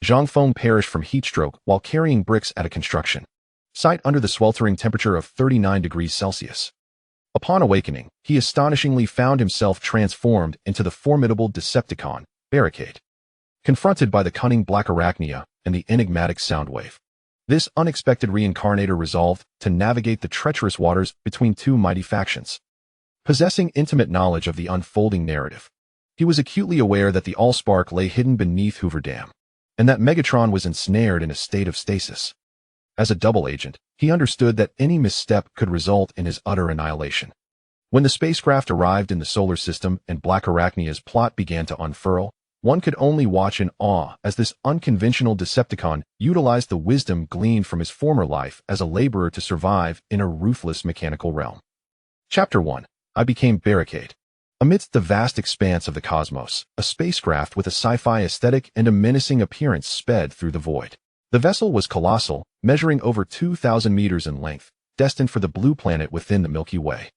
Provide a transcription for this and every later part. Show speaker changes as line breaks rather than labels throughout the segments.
Zhang Feng perished from heatstroke while carrying bricks at a construction site under the sweltering temperature of 39 degrees Celsius. Upon awakening, he astonishingly found himself transformed into the formidable Decepticon, Barricade. Confronted by the cunning Black Arachnia and the enigmatic Soundwave, this unexpected reincarnator resolved to navigate the treacherous waters between two mighty factions. Possessing intimate knowledge of the unfolding narrative, he was acutely aware that the AllSpark lay hidden beneath Hoover Dam, and that Megatron was ensnared in a state of stasis. As a double agent, he understood that any misstep could result in his utter annihilation. When the spacecraft arrived in the solar system and Black Arachnia's plot began to unfurl, one could only watch in awe as this unconventional Decepticon utilized the wisdom gleaned from his former life as a laborer to survive in a ruthless mechanical realm. Chapter 1. I became Barricade. Amidst the vast expanse of the cosmos, a spacecraft with a sci-fi aesthetic and a menacing appearance sped through the void. The vessel was colossal, measuring over 2,000 meters in length, destined for the blue planet within the Milky Way.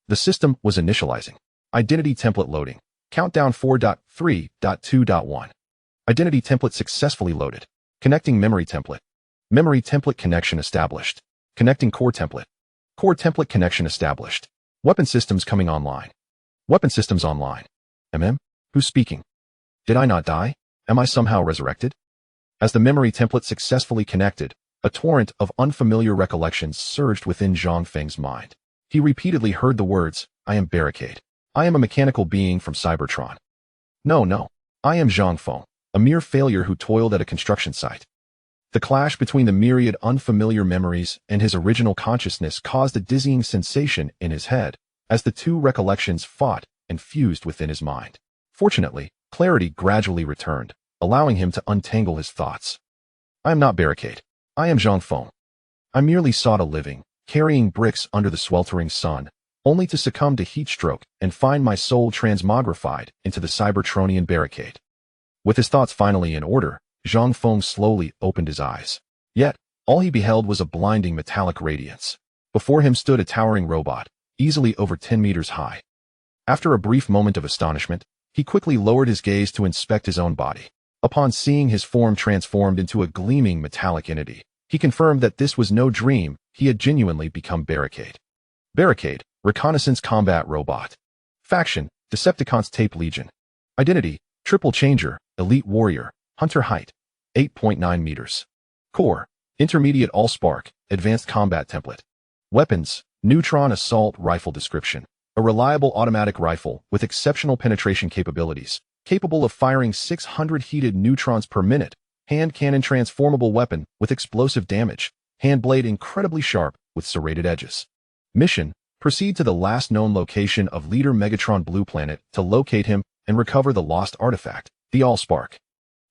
The system was initializing. Identity template loading. Countdown 4.3.2.1. Identity template successfully loaded. Connecting memory template. Memory template connection established. Connecting core template. Core template connection established. Weapon systems coming online. Weapon systems online. Who's speaking? Did I not die? Am I somehow resurrected? As the memory template successfully connected, a torrent of unfamiliar recollections surged within Zhang Feng's mind. He repeatedly heard the words, I am Barricade. I am a mechanical being from Cybertron. No. I am Zhang Feng, a mere failure who toiled at a construction site. The clash between the myriad unfamiliar memories and his original consciousness caused a dizzying sensation in his head as the two recollections fought and fused within his mind. Fortunately, clarity gradually returned, allowing him to untangle his thoughts. I am not Barricade. I am Zhang Feng. I merely sought a living, carrying bricks under the sweltering sun, only to succumb to heatstroke and find my soul transmogrified into the Cybertronian Barricade. With his thoughts finally in order, Zhang Feng slowly opened his eyes. Yet, all he beheld was a blinding metallic radiance. Before him stood a towering robot, easily over 10 meters high. After a brief moment of astonishment, he quickly lowered his gaze to inspect his own body. Upon seeing his form transformed into a gleaming metallic entity, he confirmed that this was no dream, he had genuinely become Barricade. Barricade, Reconnaissance Combat Robot. Faction, Decepticon's Tape Legion. Identity, Triple Changer, Elite Warrior, Hunter Height, 8.9 meters. Core, Intermediate AllSpark, Advanced Combat Template. Weapons, Neutron Assault Rifle Description. A reliable automatic rifle with exceptional penetration capabilities, capable of firing 600 heated neutrons per minute. Hand cannon transformable weapon with explosive damage. Hand blade incredibly sharp with serrated edges. Mission, proceed to the last known location of leader Megatron Blue Planet to locate him and recover the lost artifact, the AllSpark.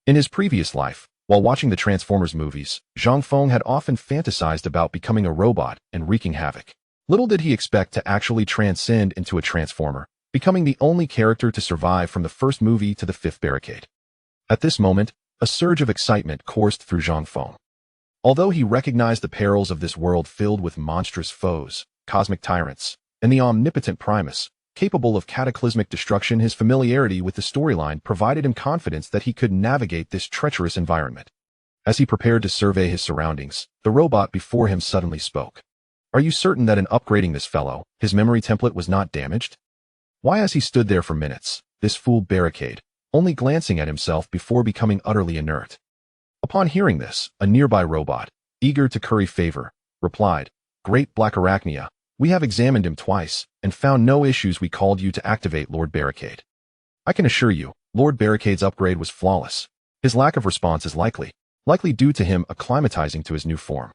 In his previous life, while watching the Transformers movies, Zhang Feng had often fantasized about becoming a robot and wreaking havoc. Little did he expect to actually transcend into a Transformer, becoming the only character to survive from the first movie to the fifth Barricade. At this moment, a surge of excitement coursed through Zhang Feng. Although he recognized the perils of this world filled with monstrous foes, cosmic tyrants, and the omnipotent Primus, capable of cataclysmic destruction, his familiarity with the storyline provided him confidence that he could navigate this treacherous environment. As he prepared to survey his surroundings, the robot before him suddenly spoke. Are you certain that in upgrading this fellow, his memory template was not damaged? Why, as he stood there for minutes, this fool Barricade, only glancing at himself before becoming utterly inert. Upon hearing this, a nearby robot, eager to curry favor, replied, Great Black Arachnia, we have examined him twice and found no issues. We called you to activate Lord Barricade. I can assure you, Lord Barricade's upgrade was flawless. His lack of response is likely due to him acclimatizing to his new form.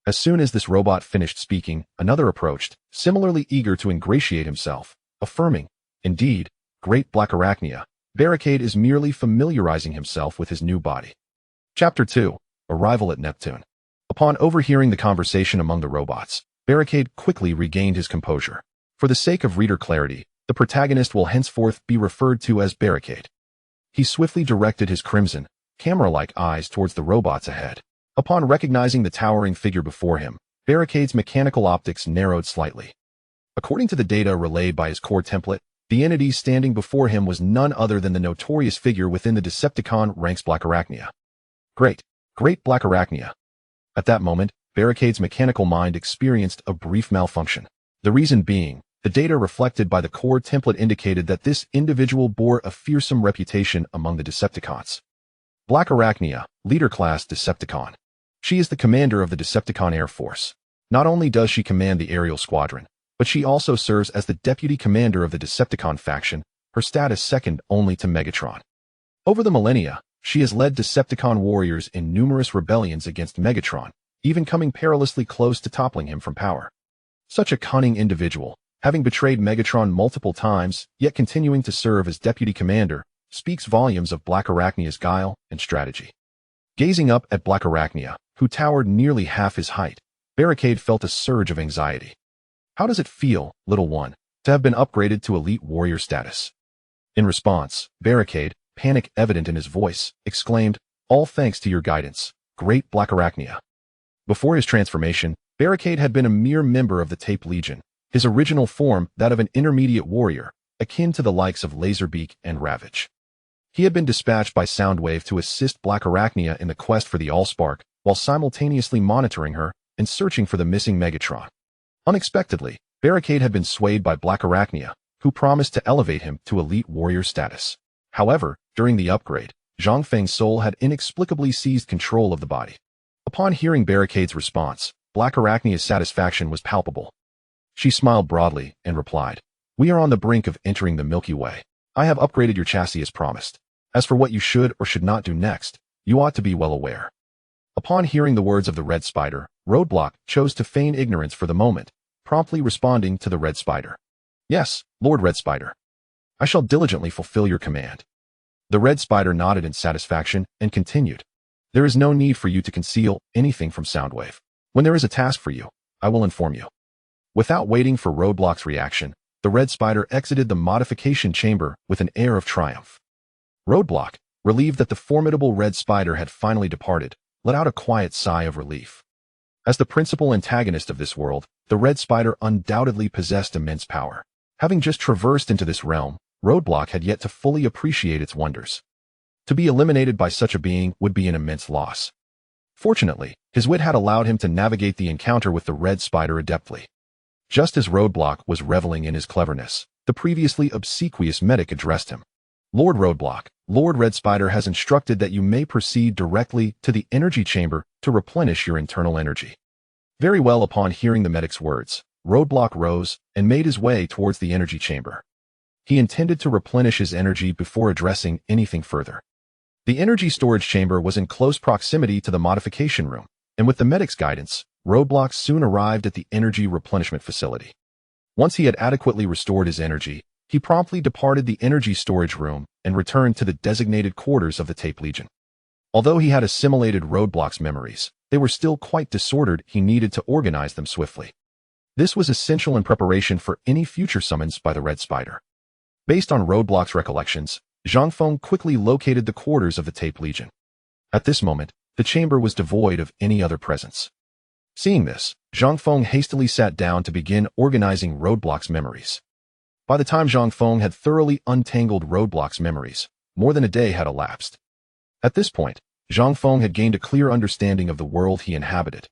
As soon as this robot finished speaking, another approached, similarly eager to ingratiate himself, affirming, Indeed, Great Black Arachnia, Barricade is merely familiarizing himself with his new body. Chapter 2. Arrival at Neptune. Upon overhearing the conversation among the robots, Barricade quickly regained his composure. For the sake of reader clarity, the protagonist will henceforth be referred to as Barricade. He swiftly directed his crimson, camera-like eyes towards the robots ahead. Upon recognizing the towering figure before him, Barricade's mechanical optics narrowed slightly. According to the data relayed by his core template, the entity standing before him was none other than the notorious figure within the Decepticon ranks Black Arachnia. Great. Great Black Arachnia. At that moment, Barricade's mechanical mind experienced a brief malfunction. The reason being, the data reflected by the core template indicated that this individual bore a fearsome reputation among the Decepticons. Black Arachnia, Leader Class Decepticon. She is the commander of the Decepticon Air Force. Not only does she command the aerial squadron, but she also serves as the deputy commander of the Decepticon faction, her status second only to Megatron. Over the millennia, she has led Decepticon warriors in numerous rebellions against Megatron, even coming perilously close to toppling him from power. Such a cunning individual, having betrayed Megatron multiple times, yet continuing to serve as deputy commander, speaks volumes of Black Arachnia's guile and strategy. Gazing up at Black Arachnia, who towered nearly half his height, Barricade felt a surge of anxiety. How does it feel, little one, to have been upgraded to elite warrior status? In response, Barricade, panic evident in his voice, exclaimed, "All thanks to your guidance, great Black Arachnia." Before his transformation, Barricade had been a mere member of the Tape Legion, his original form that of an intermediate warrior, akin to the likes of Laserbeak and Ravage. He had been dispatched by Soundwave to assist Black Arachnia in the quest for the AllSpark, while simultaneously monitoring her and searching for the missing Megatron. Unexpectedly, Barricade had been swayed by Black Arachnia, who promised to elevate him to elite warrior status. However, during the upgrade, Zhang Feng's soul had inexplicably seized control of the body. Upon hearing Barricade's response, Black Arachnia's satisfaction was palpable. She smiled broadly and replied, "We are on the brink of entering the Milky Way. I have upgraded your chassis as promised. As for what you should or should not do next, you ought to be well aware." Upon hearing the words of the Red Spider, Roadblock chose to feign ignorance for the moment, promptly responding to the Red Spider. "Yes, Lord Red Spider. I shall diligently fulfill your command." The Red Spider nodded in satisfaction and continued, "There is no need for you to conceal anything from Soundwave. When there is a task for you, I will inform you." Without waiting for Roadblock's reaction, the Red Spider exited the modification chamber with an air of triumph. Roadblock, relieved that the formidable Red Spider had finally departed, let out a quiet sigh of relief. As the principal antagonist of this world, the Red Spider undoubtedly possessed immense power. Having just traversed into this realm, Roadblock had yet to fully appreciate its wonders. To be eliminated by such a being would be an immense loss. Fortunately, his wit had allowed him to navigate the encounter with the Red Spider adeptly. Just as Roadblock was reveling in his cleverness, the previously obsequious medic addressed him. "Lord Roadblock, Lord Red Spider has instructed that you may proceed directly to the energy chamber to replenish your internal energy." Very well. Upon hearing the medic's words, Roadblock rose and made his way towards the energy chamber. He intended to replenish his energy before addressing anything further. The energy storage chamber was in close proximity to the modification room, and with the medic's guidance, Roadblock soon arrived at the energy replenishment facility. Once he had adequately restored his energy, he promptly departed the energy storage room and returned to the designated quarters of the Tape Legion. Although he had assimilated Roadblock's memories, they were still quite disordered. He needed to organize them swiftly. This was essential in preparation for any future summons by the Red Spider. Based on Roadblock's recollections, Zhang Feng quickly located the quarters of the Tape Legion. At this moment, the chamber was devoid of any other presence. Seeing this, Zhang Feng hastily sat down to begin organizing Roadblock's memories. By the time Zhang Feng had thoroughly untangled Roadblock's memories, more than a day had elapsed. At this point, Zhang Feng had gained a clear understanding of the world he inhabited.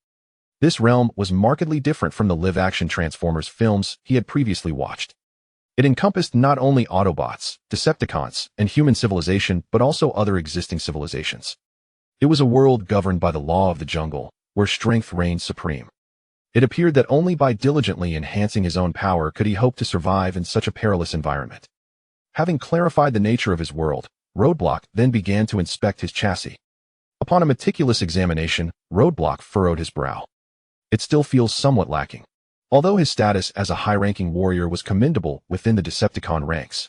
This realm was markedly different from the live-action Transformers films he had previously watched. It encompassed not only Autobots, Decepticons, and human civilization, but also other existing civilizations. It was a world governed by the law of the jungle, where strength reigned supreme. It appeared that only by diligently enhancing his own power could he hope to survive in such a perilous environment. Having clarified the nature of his world, Roadblock then began to inspect his chassis. Upon a meticulous examination, Roadblock furrowed his brow. It still feels somewhat lacking. Although his status as a high-ranking warrior was commendable within the Decepticon ranks,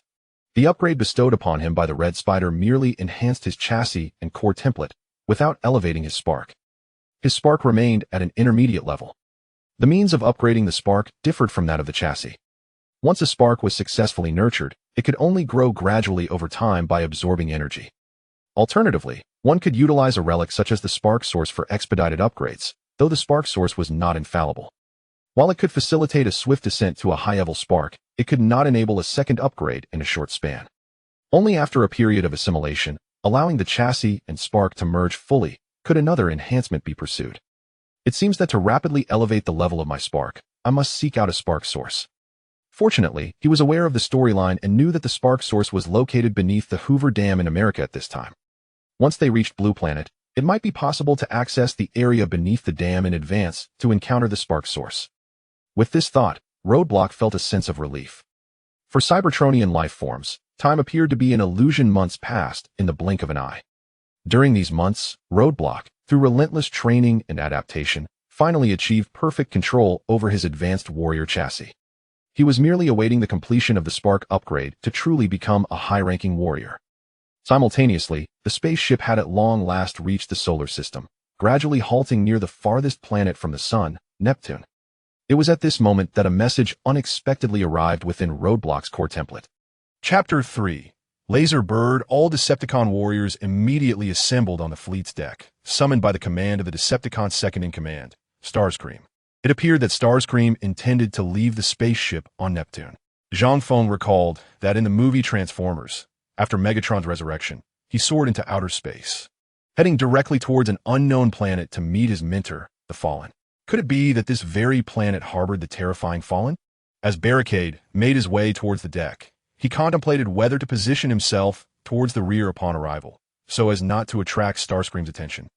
the upgrade bestowed upon him by the Red Spider merely enhanced his chassis and core template, without elevating his spark. His spark remained at an intermediate level. The means of upgrading the spark differed from that of the chassis. Once a spark was successfully nurtured, it could only grow gradually over time by absorbing energy. Alternatively, one could utilize a relic such as the spark source for expedited upgrades, though the spark source was not infallible. While it could facilitate a swift descent to a high-level spark, it could not enable a second upgrade in a short span. Only after a period of assimilation, allowing the chassis and spark to merge fully, Could another enhancement be pursued? It seems that to rapidly elevate the level of my spark, I must seek out a spark source. Fortunately, he was aware of the storyline and knew that the spark source was located beneath the Hoover Dam in America at this time. Once they reached Blue Planet, it might be possible to access the area beneath the dam in advance to encounter the spark source. With this thought, Roadblock felt a sense of relief. For Cybertronian life forms, time appeared to be an illusion. Months passed in the blink of an eye. During these months, Roadblock, through relentless training and adaptation, finally achieved perfect control over his advanced warrior chassis. He was merely awaiting the completion of the Spark upgrade to truly become a high-ranking warrior. Simultaneously, the spaceship had at long last reached the solar system, gradually halting near the farthest planet from the Sun, Neptune. It was at this moment that a message unexpectedly arrived within Roadblock's core template. Chapter 3. Laser Bird. All Decepticon warriors immediately assembled on the fleet's deck, summoned by the command of the Decepticon second-in-command, Starscream. It appeared that Starscream intended to leave the spaceship on Neptune. Zhang Feng recalled that in the movie Transformers, after Megatron's resurrection, he soared into outer space, heading directly towards an unknown planet to meet his mentor, the Fallen. Could it be that this very planet harbored the terrifying Fallen? As Barricade made his way towards the deck, he contemplated whether to position himself towards the rear upon arrival, so as not to attract Starscream's attention,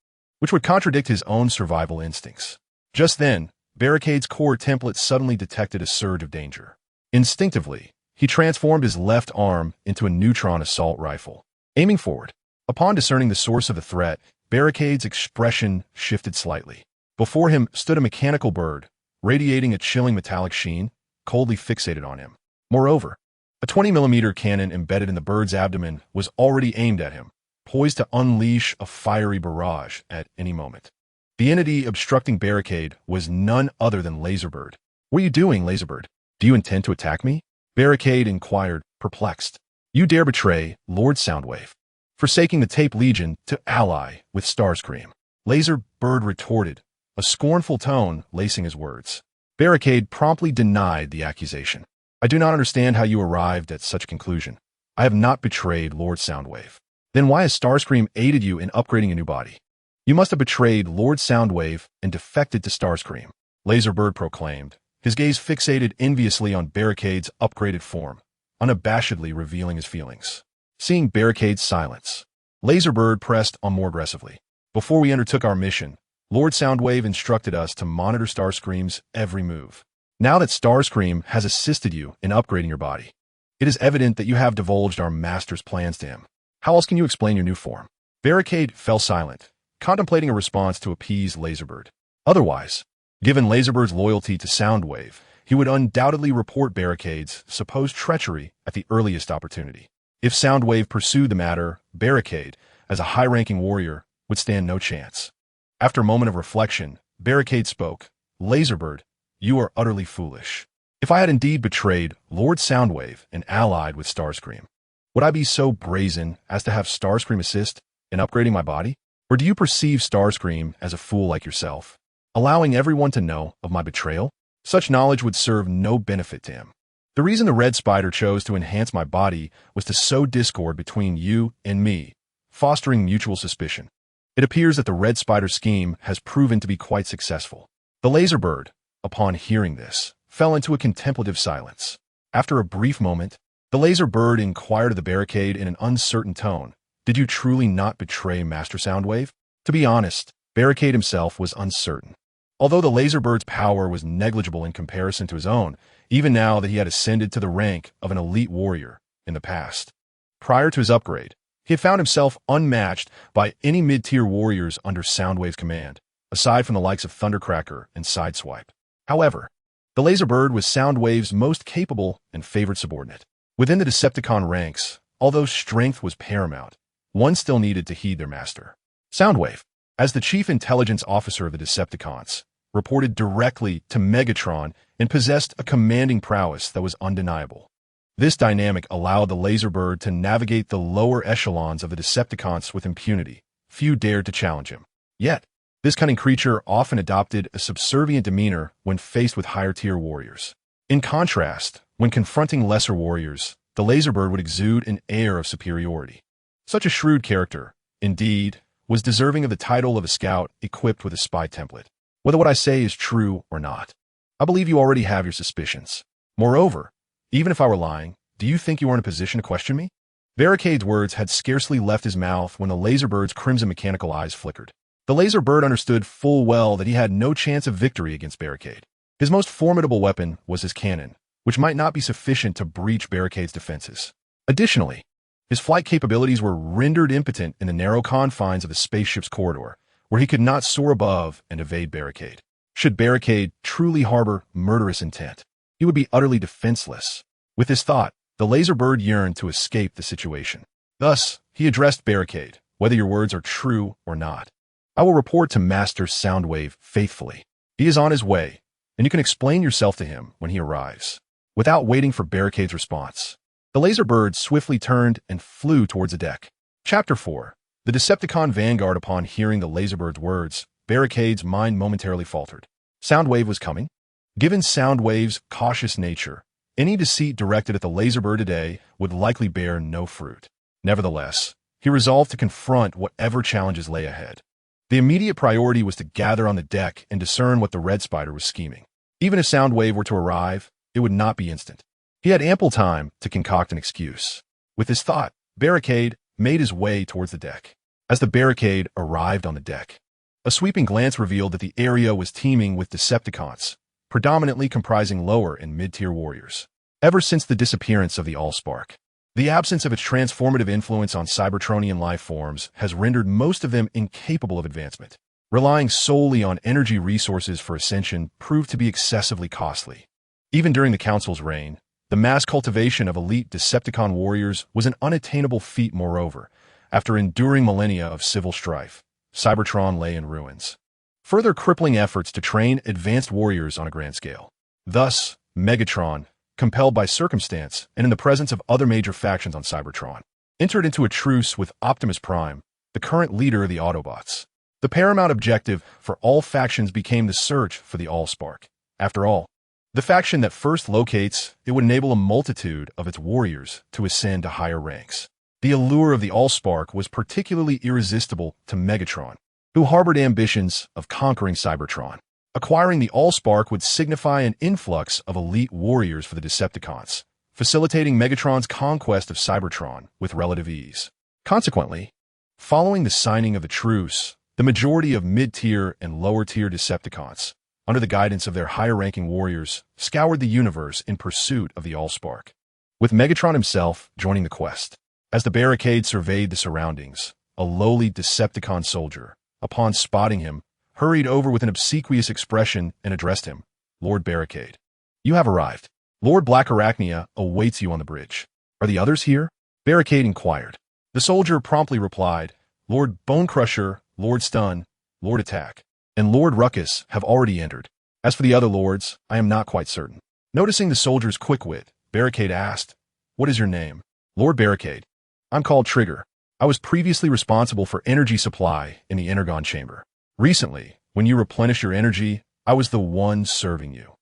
which would contradict his own survival instincts. Just then, Barricade's core template suddenly detected a surge of danger. Instinctively, he transformed his left arm into a neutron assault rifle, aiming forward. Upon discerning the source of the threat, Barricade's expression shifted slightly. Before him stood a mechanical bird, radiating a chilling metallic sheen, coldly fixated on him. Moreover, a 20mm cannon embedded in the bird's abdomen was already aimed at him, poised to unleash a fiery barrage at any moment. The entity obstructing Barricade was none other than Laserbird. "What are you doing, Laserbird? Do you intend to attack me?" Barricade inquired, perplexed. "You dare betray Lord Soundwave, forsaking the Tape Legion to ally with Starscream?" Laserbird retorted, a scornful tone lacing his words. Barricade promptly denied the accusation. "I do not understand how you arrived at such a conclusion. I have not betrayed Lord Soundwave." "Then why has Starscream aided you in upgrading a new body?" "You must have betrayed Lord Soundwave and defected to Starscream," Laserbird proclaimed, his gaze fixated enviously on Barricade's upgraded form, unabashedly revealing his feelings. Seeing Barricade's silence, Laserbird pressed on more aggressively. "Before we undertook our mission, Lord Soundwave instructed us to monitor Starscream's every move. Now that Starscream has assisted you in upgrading your body, it is evident that you have divulged our master's plans to him. How else can you explain your new form?" Barricade fell silent, contemplating a response to appease Laserbird. Otherwise, given Laserbird's loyalty to Soundwave, he would undoubtedly report Barricade's supposed treachery at the earliest opportunity. If Soundwave pursued the matter, Barricade, as a high-ranking warrior, would stand no chance. After a moment of reflection, Barricade spoke. "Laserbird, you are utterly foolish. If I had indeed betrayed Lord Soundwave and allied with Starscream, would I be so brazen as to have Starscream assist in upgrading my body? Or do you perceive Starscream as a fool like yourself, allowing everyone to know of my betrayal? Such knowledge would serve no benefit to him. The reason the Red Spider chose to enhance my body was to sow discord between you and me, fostering mutual suspicion. It appears that the Red Spider scheme has proven to be quite successful." The Laserbird, upon hearing this, fell into a contemplative silence. After a brief moment, the Laserbird inquired of the Barricade in an uncertain tone, "Did you truly not betray Master Soundwave?" To be honest, Barricade himself was uncertain. Although the Laserbird's power was negligible in comparison to his own, even now that he had ascended to the rank of an elite warrior in the past. Prior to his upgrade, he had found himself unmatched by any mid-tier warriors under Soundwave's command, aside from the likes of Thundercracker and Sideswipe. However, the Laserbird was Soundwave's most capable and favored subordinate. Within the Decepticon ranks, although strength was paramount, one still needed to heed their master. Soundwave, as the chief intelligence officer of the Decepticons, reported directly to Megatron and possessed a commanding prowess that was undeniable. This dynamic allowed the Laserbird to navigate the lower echelons of the Decepticons with impunity. Few dared to challenge him. Yet, this cunning creature often adopted a subservient demeanor when faced with higher-tier warriors. In contrast, when confronting lesser warriors, the Laserbird would exude an air of superiority. Such a shrewd character, indeed, was deserving of the title of a scout equipped with a spy template. Whether what I say is true or not, I believe you already have your suspicions. Moreover, even if I were lying, do you think you are in a position to question me? Barricade's words had scarcely left his mouth when the laser bird's crimson mechanical eyes flickered. The laser bird understood full well that he had no chance of victory against Barricade. His most formidable weapon was his cannon, which might not be sufficient to breach Barricade's defenses. Additionally, his flight capabilities were rendered impotent in the narrow confines of the spaceship's corridor, where he could not soar above and evade Barricade. Should Barricade truly harbor murderous intent, he would be utterly defenseless. With this thought, the laser bird yearned to escape the situation. Thus, he addressed Barricade, whether your words are true or not. I will report to Master Soundwave faithfully. He is on his way, and you can explain yourself to him when he arrives. Without waiting for Barricade's response, the laser bird swiftly turned and flew towards the deck. Chapter 4. The Decepticon Vanguard. Upon hearing the laser bird's words, Barricade's mind momentarily faltered. Soundwave was coming? Given Soundwave's cautious nature, any deceit directed at the laser bird today would likely bear no fruit. Nevertheless, he resolved to confront whatever challenges lay ahead. The immediate priority was to gather on the deck and discern what the Red Spider was scheming. Even if Soundwave were to arrive, it would not be instant. He had ample time to concoct an excuse. With this thought, Barricade made his way towards the deck. As the Barricade arrived on the deck, a sweeping glance revealed that the area was teeming with Decepticons, predominantly comprising lower and mid-tier warriors. Ever since the disappearance of the AllSpark, the absence of its transformative influence on Cybertronian life forms has rendered most of them incapable of advancement. Relying solely on energy resources for ascension proved to be excessively costly. Even during the Council's reign, the mass cultivation of elite Decepticon warriors was an unattainable feat. Moreover, after enduring millennia of civil strife, Cybertron lay in ruins, further crippling efforts to train advanced warriors on a grand scale. Thus, Megatron, compelled by circumstance and in the presence of other major factions on Cybertron, entered into a truce with Optimus Prime, the current leader of the Autobots. The paramount objective for all factions became the search for the AllSpark. After all, the faction that first locates it would enable a multitude of its warriors to ascend to higher ranks. The allure of the AllSpark was particularly irresistible to Megatron, who harbored ambitions of conquering Cybertron. Acquiring the AllSpark would signify an influx of elite warriors for the Decepticons, facilitating Megatron's conquest of Cybertron with relative ease. Consequently, following the signing of the truce, the majority of mid-tier and lower-tier Decepticons, under the guidance of their higher-ranking warriors, scoured the universe in pursuit of the AllSpark, with Megatron himself joining the quest. As the Barricade surveyed the surroundings, a lowly Decepticon soldier, upon spotting him, hurried over with an obsequious expression and addressed him. Lord Barricade, you have arrived. Lord Blackarachnia awaits you on the bridge. Are the others here? Barricade inquired. The soldier promptly replied, Lord Bonecrusher, Lord Stun, Lord Attack, and Lord Ruckus have already entered. As for the other lords, I am not quite certain. Noticing the soldier's quick wit, Barricade asked, What is your name? Lord Barricade. I'm called Trigger. I was previously responsible for energy supply in the Energon chamber. Recently, when you replenish your energy, I was the one serving you.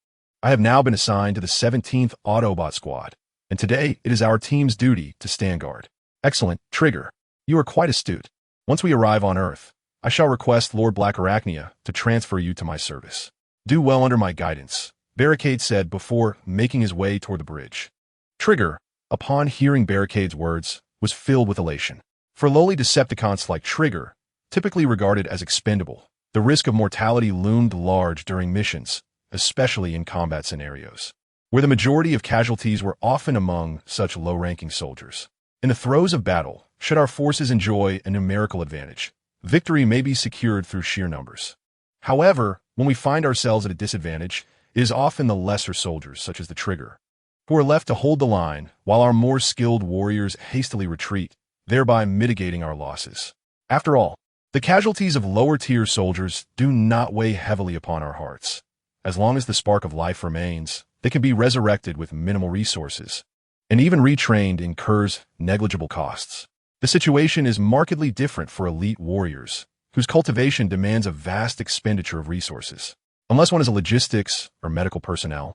I have now been assigned to the 17th Autobot Squad, and today it is our team's duty to stand guard. Excellent, Trigger. You are quite astute. Once we arrive on Earth, I shall request Lord Blackarachnia to transfer you to my service. Do well under my guidance, Barricade said before making his way toward the bridge. Trigger, upon hearing Barricade's words, was filled with elation. For lowly Decepticons like Trigger, typically regarded as expendable, the risk of mortality loomed large during missions, especially in combat scenarios, where the majority of casualties were often among such low-ranking soldiers. In the throes of battle, should our forces enjoy a numerical advantage, victory may be secured through sheer numbers. However, when we find ourselves at a disadvantage, it is often the lesser soldiers, such as the Trigger, who are left to hold the line while our more skilled warriors hastily retreat, thereby mitigating our losses. After all, the casualties of lower-tier soldiers do not weigh heavily upon our hearts. As long as the spark of life remains, they can be resurrected with minimal resources, and even retrained incurs negligible costs. The situation is markedly different for elite warriors, whose cultivation demands a vast expenditure of resources. Unless one is a logistics or medical personnel,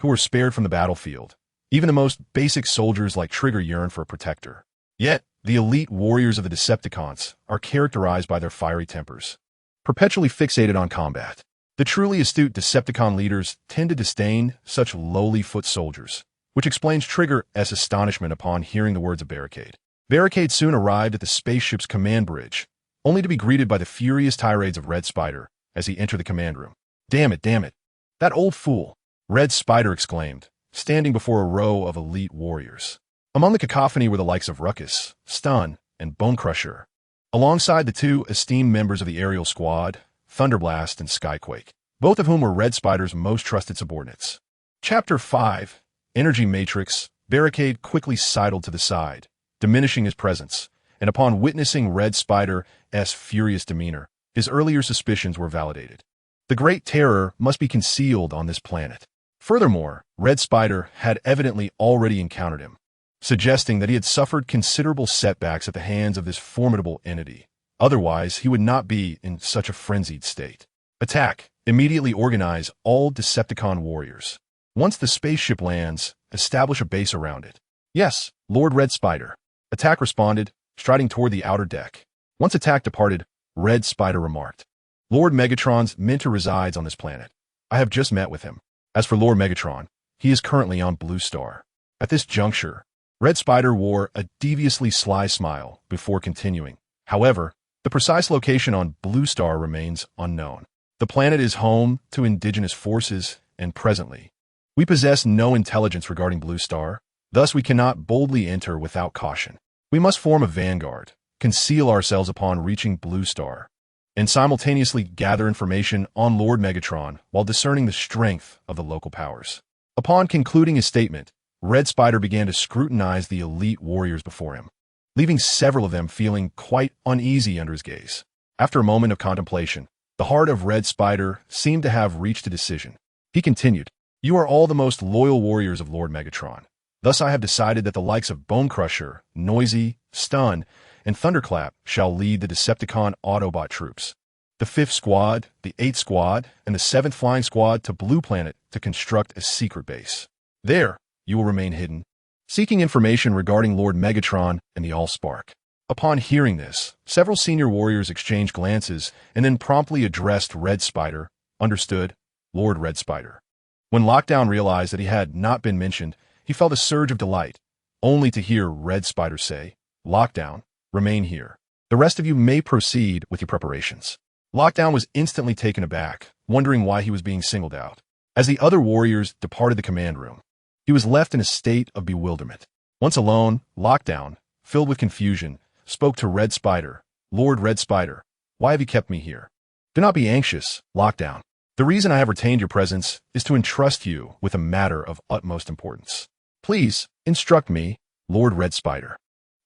who are spared from the battlefield, even the most basic soldiers like Trigger yearn for a protector. Yet, The elite warriors of the Decepticons are characterized by their fiery tempers, perpetually fixated on combat. The truly astute Decepticon leaders tend to disdain such lowly foot soldiers, which explains Trigger's astonishment upon hearing the words of Barricade. Barricade soon arrived at the spaceship's command bridge, only to be greeted by the furious tirades of Red Spider as he entered the command room. Damn it, damn it. That old fool, Red Spider exclaimed, standing before a row of elite warriors. Among the cacophony were the likes of Ruckus, Stun, and Bone Crusher, alongside the two esteemed members of the aerial squad, Thunderblast and Skyquake, both of whom were Red Spider's most trusted subordinates. Chapter 5, Energy Matrix. Barricade quickly sidled to the side, diminishing his presence, and upon witnessing Red Spider's furious demeanor, his earlier suspicions were validated. The Great Terror must be concealed on this planet. Furthermore, Red Spider had evidently already encountered him, suggesting that he had suffered considerable setbacks at the hands of this formidable entity. Otherwise, he would not be in such a frenzied state. Attack. Immediately organize all Decepticon warriors. Once the spaceship lands, establish a base around it. Yes, Lord Red Spider. Attack responded, striding toward the outer deck. Once Attack departed, Red Spider remarked, Lord Megatron's mentor resides on this planet. I have just met with him. As for Lord Megatron, he is currently on Blue Star. At this juncture, Red Spider wore a deviously sly smile before continuing. However, the precise location on Blue Star remains unknown. The planet is home to indigenous forces, and presently, we possess no intelligence regarding Blue Star. Thus, we cannot boldly enter without caution. We must form a vanguard, conceal ourselves upon reaching Blue Star, and simultaneously gather information on Lord Megatron while discerning the strength of the local powers. Upon concluding his statement, Red Spider began to scrutinize the elite warriors before him, leaving several of them feeling quite uneasy under his gaze. After a moment of contemplation, the heart of Red Spider seemed to have reached a decision. He continued, You are all the most loyal warriors of Lord Megatron. Thus I have decided that the likes of Bone Crusher, Noisy, Stun, and Thunderclap shall lead the Decepticon Autobot troops, the 5th Squad, the 8th Squad, and the 7th Flying Squad to Blue Planet to construct a secret base. There, you will remain hidden, seeking information regarding Lord Megatron and the AllSpark. Upon hearing this, several senior warriors exchanged glances and then promptly addressed Red Spider. Understood, Lord Red Spider. When Lockdown realized that he had not been mentioned, he felt a surge of delight, only to hear Red Spider say, Lockdown, remain here. The rest of you may proceed with your preparations. Lockdown was instantly taken aback, wondering why he was being singled out. As the other warriors departed the command room, he was left in a state of bewilderment. Once alone, Lockdown, filled with confusion, spoke to Red Spider. Lord Red Spider, why have you kept me here? Do not be anxious, Lockdown. The reason I have retained your presence is to entrust you with a matter of utmost importance. Please, instruct me, Lord Red Spider.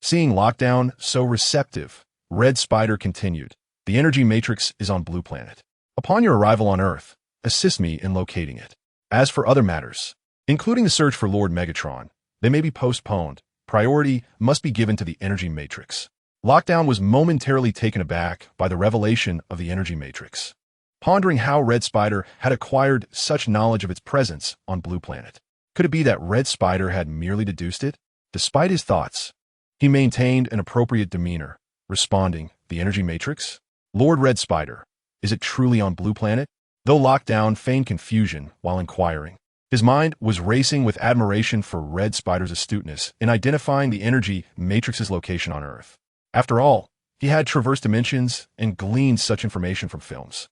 Seeing Lockdown so receptive, Red Spider continued, The energy matrix is on Blue Planet. Upon your arrival on Earth, assist me in locating it. As for other matters, including the search for Lord Megatron, they may be postponed. Priority must be given to the energy matrix. Lockdown was momentarily taken aback by the revelation of the energy matrix, pondering how Red Spider had acquired such knowledge of its presence on Blue Planet. Could it be that Red Spider had merely deduced it? Despite his thoughts, he maintained an appropriate demeanor, responding, The energy matrix? Lord Red Spider, is it truly on Blue Planet? Though Lockdown feigned confusion while inquiring, his mind was racing with admiration for Red Spider's astuteness in identifying the energy matrix's location on Earth. After all, he had traversed dimensions and gleaned such information from films.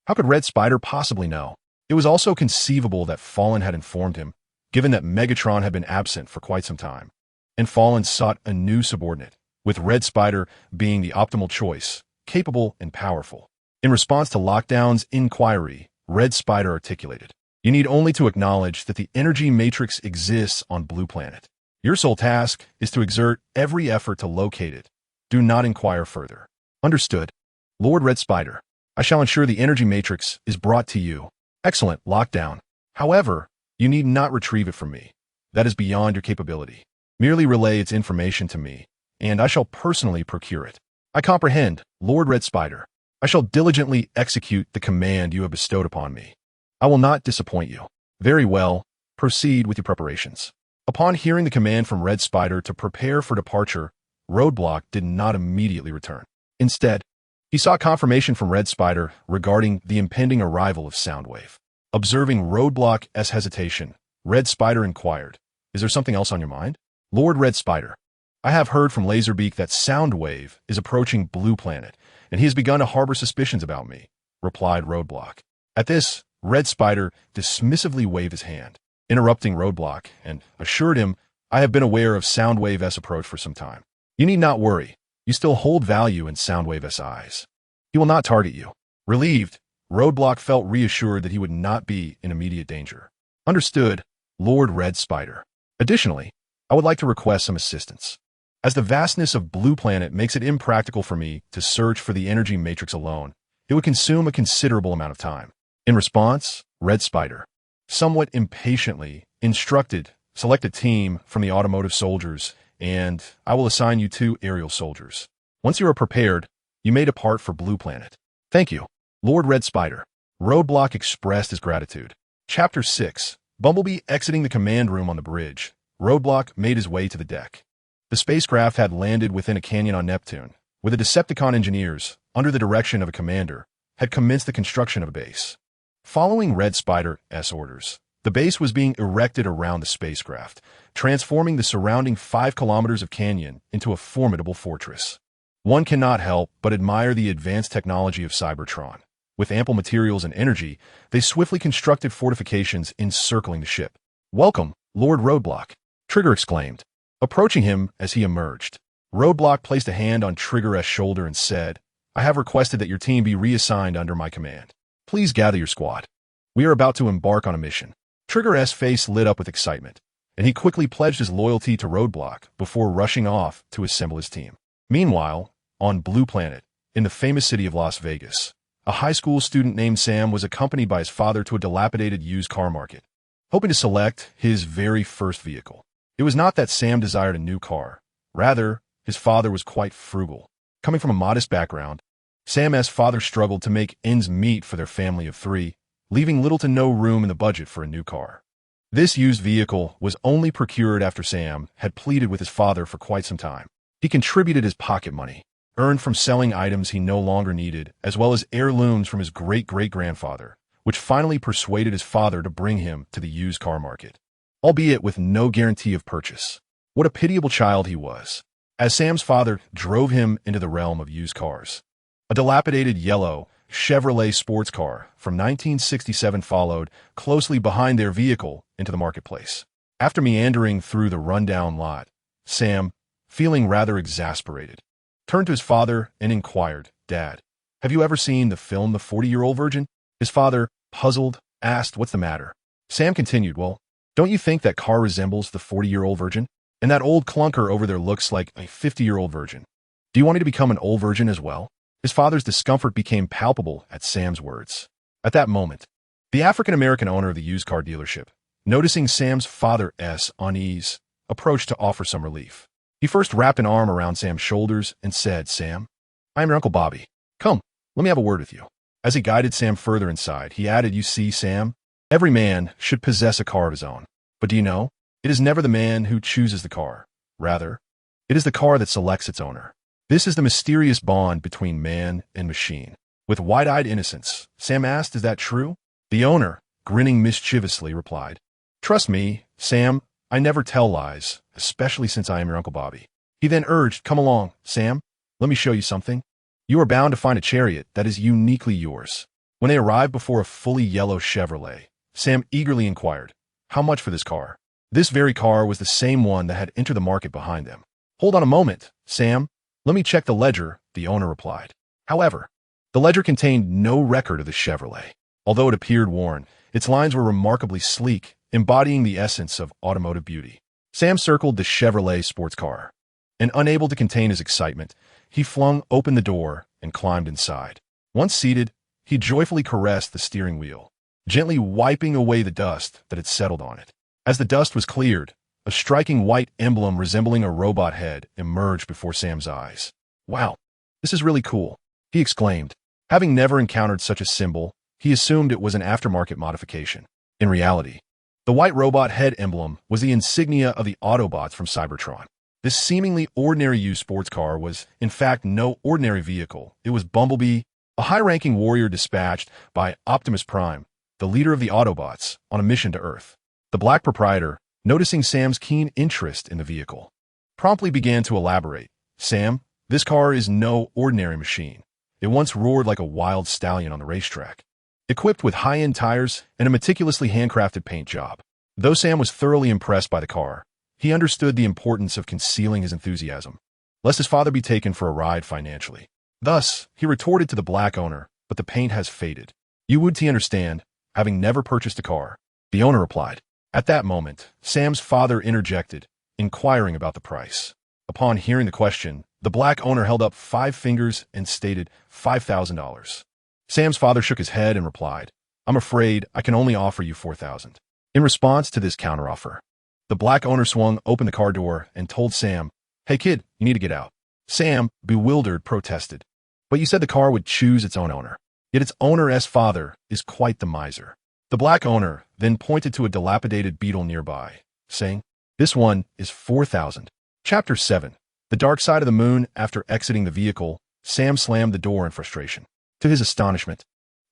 How could Red Spider possibly know? It was also conceivable that Fallen had informed him, given that Megatron had been absent for quite some time, and Fallen sought a new subordinate, with Red Spider being the optimal choice, capable and powerful. In response to Lockdown's inquiry, Red Spider articulated, You need only to acknowledge that the energy matrix exists on Blue Planet. Your sole task is to exert every effort to locate it. Do not inquire further. Understood. Lord Red Spider, I shall ensure the energy matrix is brought to you. Excellent, Lockdown. However, you need not retrieve it from me. That is beyond your capability. Merely relay its information to me, and I shall personally procure it. I comprehend, Lord Red Spider. I shall diligently execute the command you have bestowed upon me. I will not disappoint you. Very well, proceed with your preparations. Upon hearing the command from Red Spider to prepare for departure, Roadblock did not immediately return. Instead, he sought confirmation from Red Spider regarding the impending arrival of Soundwave. Observing Roadblock's hesitation, Red Spider inquired, "Is there something else on your mind?" "Lord Red Spider, I have heard from Laserbeak that Soundwave is approaching Blue Planet, and he has begun to harbor suspicions about me," replied Roadblock. At this, Red Spider dismissively waved his hand, interrupting Roadblock, and assured him, "I have been aware of Soundwave's approach for some time. You need not worry. You still hold value in Soundwave's eyes. He will not target you." Relieved, Roadblock felt reassured that he would not be in immediate danger. "Understood, Lord Red Spider. Additionally, I would like to request some assistance. As the vastness of Blue Planet makes it impractical for me to search for the energy matrix alone, it would consume a considerable amount of time." In response, Red Spider, somewhat impatiently, instructed, "Select a team from the automotive soldiers, and I will assign you 2 aerial soldiers. Once you are prepared, you may depart for Blue Planet." "Thank you, Lord Red Spider." Roadblock expressed his gratitude. Chapter 6. Bumblebee exiting the command room on the bridge. Roadblock made his way to the deck. The spacecraft had landed within a canyon on Neptune, where the Decepticon engineers, under the direction of a commander, had commenced the construction of a base. Following Red Spider's orders, the base was being erected around the spacecraft, transforming the surrounding 5 kilometers of canyon into a formidable fortress. One cannot help but admire the advanced technology of Cybertron. With ample materials and energy, they swiftly constructed fortifications encircling the ship. "Welcome, Lord Roadblock," Trigger exclaimed, approaching him as he emerged. Roadblock placed a hand on Trigger's shoulder and said, "I have requested that your team be reassigned under my command. Please gather your squad. We are about to embark on a mission." Trigger's face lit up with excitement, and he quickly pledged his loyalty to Roadblock before rushing off to assemble his team. Meanwhile, on Blue Planet, in the famous city of Las Vegas, a high school student named Sam was accompanied by his father to a dilapidated used car market, hoping to select his very first vehicle. It was not that Sam desired a new car. Rather, his father was quite frugal. Coming from a modest background, Sam's father struggled to make ends meet for their family of 3, leaving little to no room in the budget for a new car. This used vehicle was only procured after Sam had pleaded with his father for quite some time. He contributed his pocket money, earned from selling items he no longer needed, as well as heirlooms from his great-great-grandfather, which finally persuaded his father to bring him to the used car market, albeit with no guarantee of purchase. What a pitiable child he was, as Sam's father drove him into the realm of used cars. A dilapidated yellow Chevrolet sports car from 1967 followed closely behind their vehicle into the marketplace. After meandering through the rundown lot, Sam, feeling rather exasperated, turned to his father and inquired, "Dad, have you ever seen the film The 40-Year-Old Virgin?" His father, puzzled, asked, "What's the matter?" Sam continued, "Well, don't you think that car resembles the 40-year-old virgin? And that old clunker over there looks like a 50-year-old virgin. Do you want me to become an old virgin as well?" His father's discomfort became palpable at Sam's words. At that moment, the African-American owner of the used car dealership, noticing Sam's father's unease, approached to offer some relief. He first wrapped an arm around Sam's shoulders and said, "Sam, I am your Uncle Bobby. Come, let me have a word with you." As he guided Sam further inside, he added, "You see, Sam, every man should possess a car of his own. But do you know, it is never the man who chooses the car. Rather, it is the car that selects its owner. This is the mysterious bond between man and machine." With wide-eyed innocence, Sam asked, "Is that true?" The owner, grinning mischievously, replied, "Trust me, Sam, I never tell lies, especially since I am your Uncle Bobby." He then urged, "Come along, Sam, let me show you something. You are bound to find a chariot that is uniquely yours." When they arrived before a fully yellow Chevrolet, Sam eagerly inquired, "How much for this car?" This very car was the same one that had entered the market behind them. "Hold on a moment, Sam. Let me check the ledger," the owner replied. However, the ledger contained no record of the Chevrolet. Although it appeared worn, its lines were remarkably sleek, embodying the essence of automotive beauty. Sam circled the Chevrolet sports car, and unable to contain his excitement, he flung open the door and climbed inside. Once seated, he joyfully caressed the steering wheel, gently wiping away the dust that had settled on it. As the dust was cleared, a striking white emblem resembling a robot head emerged before Sam's eyes. "Wow, this is really cool," he exclaimed. Having never encountered such a symbol, he assumed it was an aftermarket modification. In reality, the white robot head emblem was the insignia of the Autobots from Cybertron. This seemingly ordinary used sports car was, in fact, no ordinary vehicle. It was Bumblebee, a high-ranking warrior dispatched by Optimus Prime, the leader of the Autobots, on a mission to Earth. The black proprietor, noticing Sam's keen interest in the vehicle, promptly began to elaborate. Sam, this car is no ordinary machine. It once roared like a wild stallion on the racetrack, equipped with high-end tires and a meticulously handcrafted paint job. Though Sam was thoroughly impressed by the car, he understood the importance of concealing his enthusiasm, lest his father be taken for a ride financially. Thus, he retorted to the black owner, but the paint has faded. You would understand, having never purchased a car, the owner replied. At that moment, Sam's father interjected, inquiring about the price. Upon hearing the question, the black owner held up 5 fingers and stated $5,000. Sam's father shook his head and replied, I'm afraid I can only offer you $4,000. In response to this counteroffer, the black owner swung open the car door and told Sam, Hey kid, you need to get out. Sam, bewildered, protested. But you said the car would choose its own owner. Yet its owner's father is quite the miser. The black owner then pointed to a dilapidated Beetle nearby, saying, This one is $4,000. Chapter 7. The Dark Side of the Moon. After exiting the vehicle, Sam slammed the door in frustration. To his astonishment,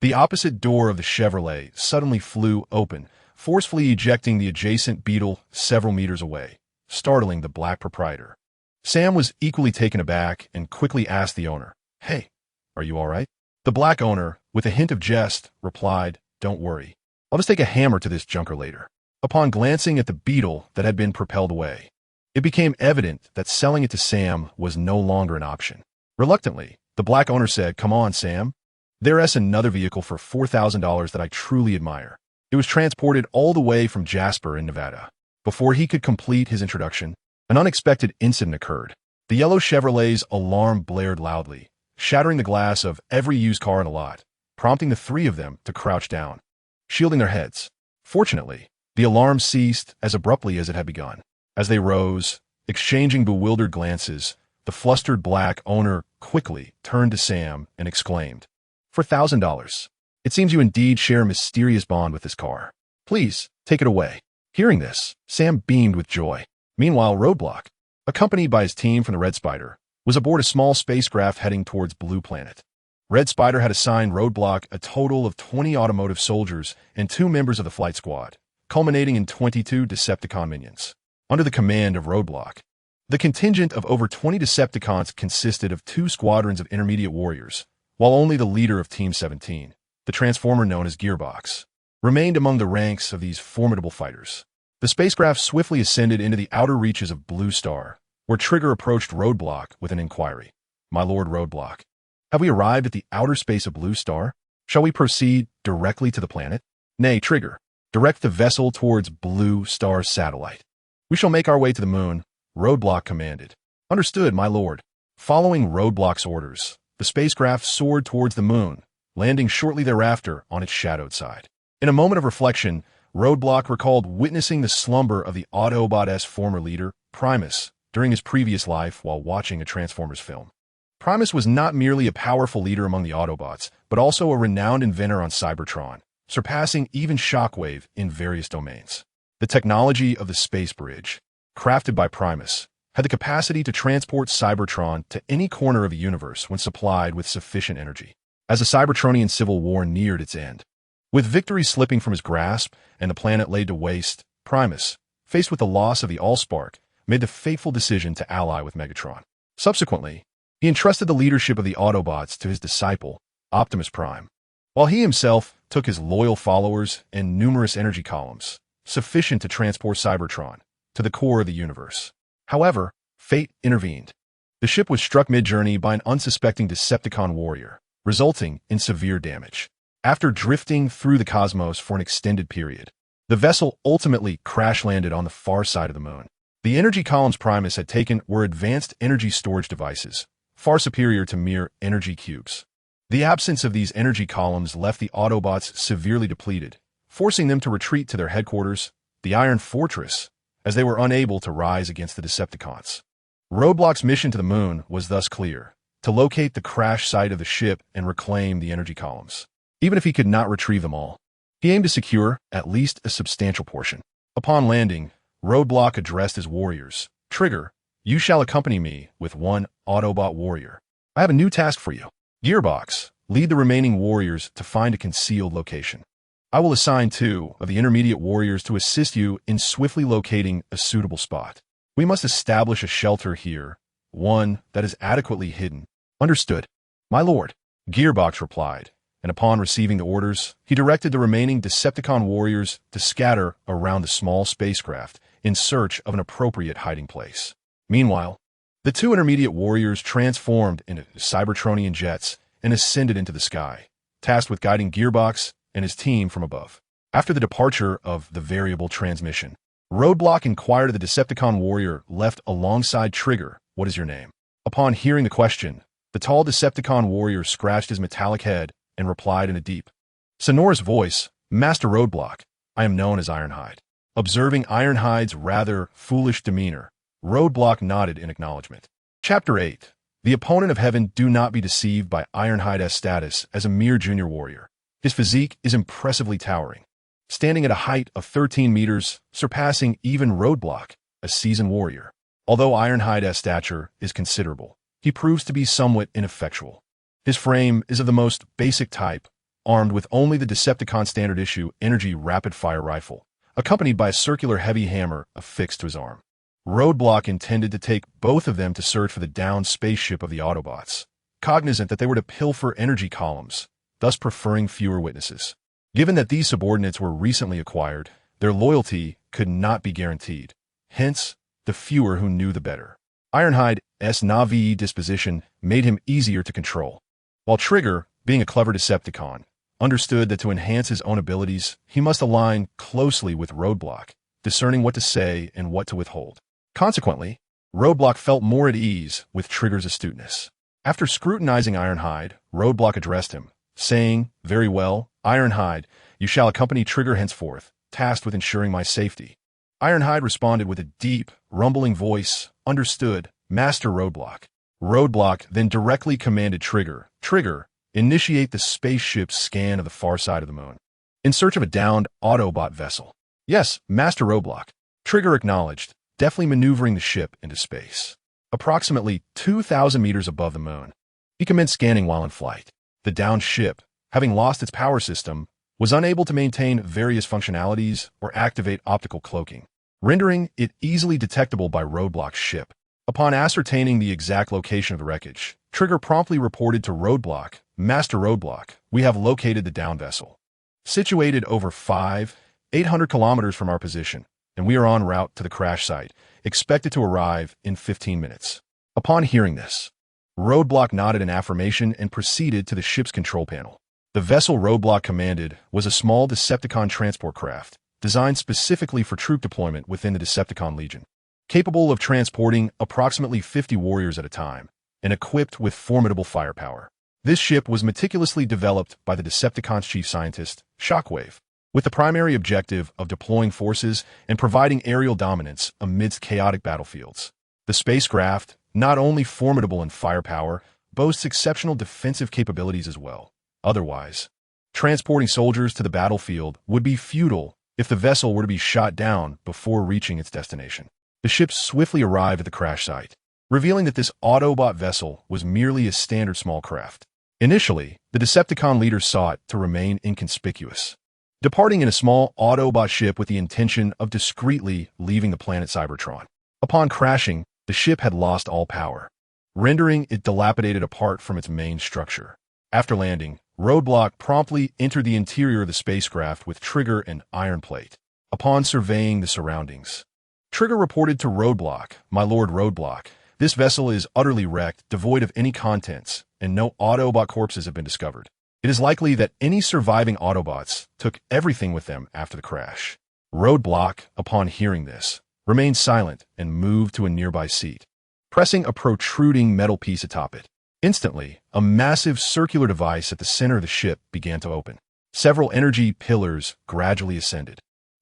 the opposite door of the Chevrolet suddenly flew open, forcefully ejecting the adjacent Beetle several meters away, startling the black proprietor. Sam was equally taken aback and quickly asked the owner, Hey, are you all right? The black owner, with a hint of jest, replied, Don't worry. I'll just take a hammer to this junker later. Upon glancing at the Beetle that had been propelled away, it became evident that selling it to Sam was no longer an option. Reluctantly, the black owner said, Come on, Sam. There's another vehicle for $4,000 that I truly admire. It was transported all the way from Jasper in Nevada. Before he could complete his introduction, an unexpected incident occurred. The yellow Chevrolet's alarm blared loudly, shattering the glass of every used car in the lot, prompting the 3 of them to crouch down, shielding their heads. Fortunately, the alarm ceased as abruptly as it had begun. As they rose, exchanging bewildered glances, the flustered black owner quickly turned to Sam and exclaimed, $4,000. It seems you indeed share a mysterious bond with this car. Please, take it away. Hearing this, Sam beamed with joy. Meanwhile, Roadblock, accompanied by his team from the Red Spider, was aboard a small spacecraft heading towards Blue Planet. Red Spider had assigned Roadblock a total of 20 automotive soldiers and 2 members of the flight squad, culminating in 22 Decepticon minions. Under the command of Roadblock, the contingent of over 20 Decepticons consisted of 2 squadrons of intermediate warriors, while only the leader of Team 17, the Transformer known as Gearbox, remained among the ranks of these formidable fighters. The spacecraft swiftly ascended into the outer reaches of Blue Star, where Trigger approached Roadblock with an inquiry. My Lord Roadblock, have we arrived at the outer space of Blue Star? Shall we proceed directly to the planet? Nay, Trigger, direct the vessel towards Blue Star's satellite. We shall make our way to the moon, Roadblock commanded. Understood, my lord. Following Roadblock's orders, the spacecraft soared towards the moon, landing shortly thereafter on its shadowed side. In a moment of reflection, Roadblock recalled witnessing the slumber of the Autobot's former leader, Primus, during his previous life while watching a Transformers film. Primus was not merely a powerful leader among the Autobots, but also a renowned inventor on Cybertron, surpassing even Shockwave in various domains. The technology of the space bridge, crafted by Primus, had the capacity to transport Cybertron to any corner of the universe when supplied with sufficient energy. As the Cybertronian Civil War neared its end, with victory slipping from his grasp and the planet laid to waste, Primus, faced with the loss of the AllSpark, made the fateful decision to ally with Megatron. Subsequently, he entrusted the leadership of the Autobots to his disciple, Optimus Prime, while he himself took his loyal followers and numerous energy columns, sufficient to transport Cybertron to the core of the universe. However, fate intervened. The ship was struck mid-journey by an unsuspecting Decepticon warrior, resulting in severe damage. After drifting through the cosmos for an extended period, the vessel ultimately crash-landed on the far side of the moon. The energy columns Primus had taken were advanced energy storage devices, far superior to mere energy cubes. The absence of these energy columns left the Autobots severely depleted, forcing them to retreat to their headquarters, the Iron Fortress, as they were unable to rise against the Decepticons. Roadblock's mission to the moon was thus clear: to locate the crash site of the ship and reclaim the energy columns. Even if he could not retrieve them all, he aimed to secure at least a substantial portion. Upon landing, Roadblock addressed his warriors. Trigger, You shall accompany me with one Autobot warrior. I have a new task for you. Gearbox, lead the remaining warriors to find a concealed location. I will assign 2 of the intermediate warriors to assist you in swiftly locating a suitable spot. We must establish a shelter here, one that is adequately hidden. Understood, my lord, Gearbox replied, and upon receiving the orders, he directed the remaining Decepticon warriors to scatter around the small spacecraft in search of an appropriate hiding place. Meanwhile, the 2 intermediate warriors transformed into Cybertronian jets and ascended into the sky, tasked with guiding Gearbox and his team from above. After the departure of the variable transmission, Roadblock inquired of the Decepticon warrior left alongside Trigger, "What is your name?" Upon hearing the question, the tall Decepticon warrior scratched his metallic head and replied in a deep, sonorous voice, "Master Roadblock, I am known as Ironhide." Observing Ironhide's rather foolish demeanor, Roadblock nodded in acknowledgement. Chapter 8. The opponent of heaven. Do not be deceived by Ironhide's status as a mere junior warrior. His physique is impressively towering, standing at a height of 13 meters, surpassing even Roadblock, a seasoned warrior. Although Ironhide's stature is considerable, he proves to be somewhat ineffectual. His frame is of the most basic type, armed with only the Decepticon standard-issue energy rapid-fire rifle, accompanied by a circular heavy hammer affixed to his arm. Roadblock intended to take both of them to search for the downed spaceship of the Autobots, cognizant that they were to pilfer energy columns, thus preferring fewer witnesses. Given that these subordinates were recently acquired, their loyalty could not be guaranteed. Hence, the fewer who knew the better. Ironhide's Navi disposition made him easier to control, while Trigger, being a clever Decepticon, understood that to enhance his own abilities, he must align closely with Roadblock, discerning what to say and what to withhold. Consequently, Roadblock felt more at ease with Trigger's astuteness. After scrutinizing Ironhide, Roadblock addressed him, saying, "Very well, Ironhide, you shall accompany Trigger henceforth, tasked with ensuring my safety." Ironhide responded with a deep, rumbling voice, "Understood, Master Roadblock." Roadblock then directly commanded Trigger, "Trigger, initiate the spaceship's scan of the far side of the moon, in search of a downed Autobot vessel." "Yes, Master Roadblock," Trigger acknowledged, deftly maneuvering the ship into space. Approximately 2,000 meters above the moon, he commenced scanning while in flight. The downed ship, having lost its power system, was unable to maintain various functionalities or activate optical cloaking, rendering it easily detectable by Roadblock's ship. Upon ascertaining the exact location of the wreckage, Trigger promptly reported to Roadblock, "Master Roadblock, we have located the downed vessel, situated over 800 kilometers from our position, and we are en route to the crash site, expected to arrive in 15 minutes. Upon hearing this, Roadblock nodded in affirmation and proceeded to the ship's control panel. The vessel Roadblock commanded was a small Decepticon transport craft, designed specifically for troop deployment within the Decepticon Legion, capable of transporting approximately 50 warriors at a time, and equipped with formidable firepower. This ship was meticulously developed by the Decepticon's chief scientist, Shockwave, with the primary objective of deploying forces and providing aerial dominance amidst chaotic battlefields. The spacecraft, not only formidable in firepower, boasts exceptional defensive capabilities as well. Otherwise, transporting soldiers to the battlefield would be futile if the vessel were to be shot down before reaching its destination. The ship swiftly arrived at the crash site, revealing that this Autobot vessel was merely a standard small craft. Initially, the Decepticon leaders sought to remain inconspicuous, departing in a small Autobot ship with the intention of discreetly leaving the planet Cybertron. Upon crashing, the ship had lost all power, rendering it dilapidated apart from its main structure. After landing, Roadblock promptly entered the interior of the spacecraft with Trigger and Iron Plate. Upon surveying the surroundings, Trigger reported to Roadblock, "My Lord Roadblock, this vessel is utterly wrecked, devoid of any contents, and no Autobot corpses have been discovered. It is likely that any surviving Autobots took everything with them after the crash." Roadblock, upon hearing this, remained silent and moved to a nearby seat, pressing a protruding metal piece atop it. Instantly, a massive circular device at the center of the ship began to open. Several energy pillars gradually ascended,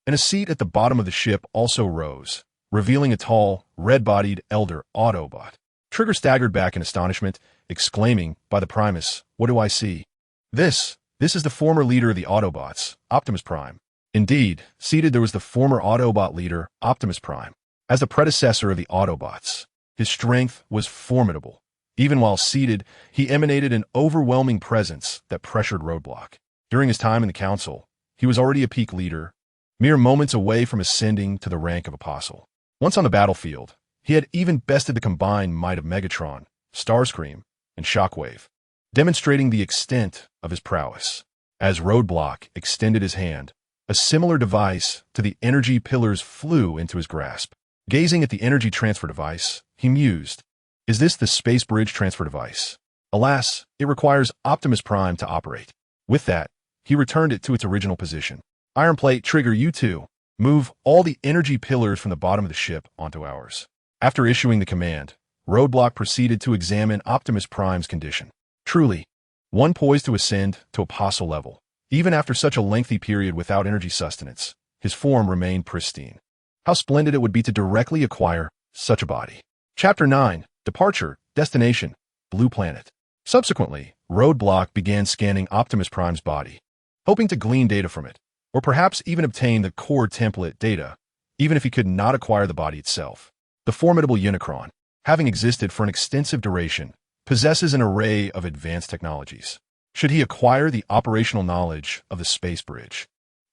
and a seat at the bottom of the ship also rose, revealing a tall, red-bodied elder Autobot. Trigger staggered back in astonishment, exclaiming, "By the Primus, what do I see? This is the former leader of the Autobots, Optimus Prime." Indeed, seated there was the former Autobot leader, Optimus Prime, as the predecessor of the Autobots. His strength was formidable. Even while seated, he emanated an overwhelming presence that pressured Roadblock. During his time in the Council, he was already a peak leader, mere moments away from ascending to the rank of Apostle. Once on the battlefield, he had even bested the combined might of Megatron, Starscream, and Shockwave, demonstrating the extent of his prowess. As Roadblock extended his hand, a similar device to the energy pillars flew into his grasp. Gazing at the energy transfer device, he mused, "Is this the space bridge transfer device? Alas, it requires Optimus Prime to operate." With that, he returned it to its original position. "Iron Plate, Trigger, you two, move all the energy pillars from the bottom of the ship onto ours." After issuing the command, Roadblock proceeded to examine Optimus Prime's condition. Truly, one poised to ascend to Apostle level. Even after such a lengthy period without energy sustenance, his form remained pristine. How splendid it would be to directly acquire such a body. Chapter 9, Departure, Destination, Blue Planet. Subsequently, Roadblock began scanning Optimus Prime's body, hoping to glean data from it, or perhaps even obtain the core template data, even if he could not acquire the body itself. The formidable Unicron, having existed for an extensive duration, possesses an array of advanced technologies. Should he acquire the operational knowledge of the space bridge,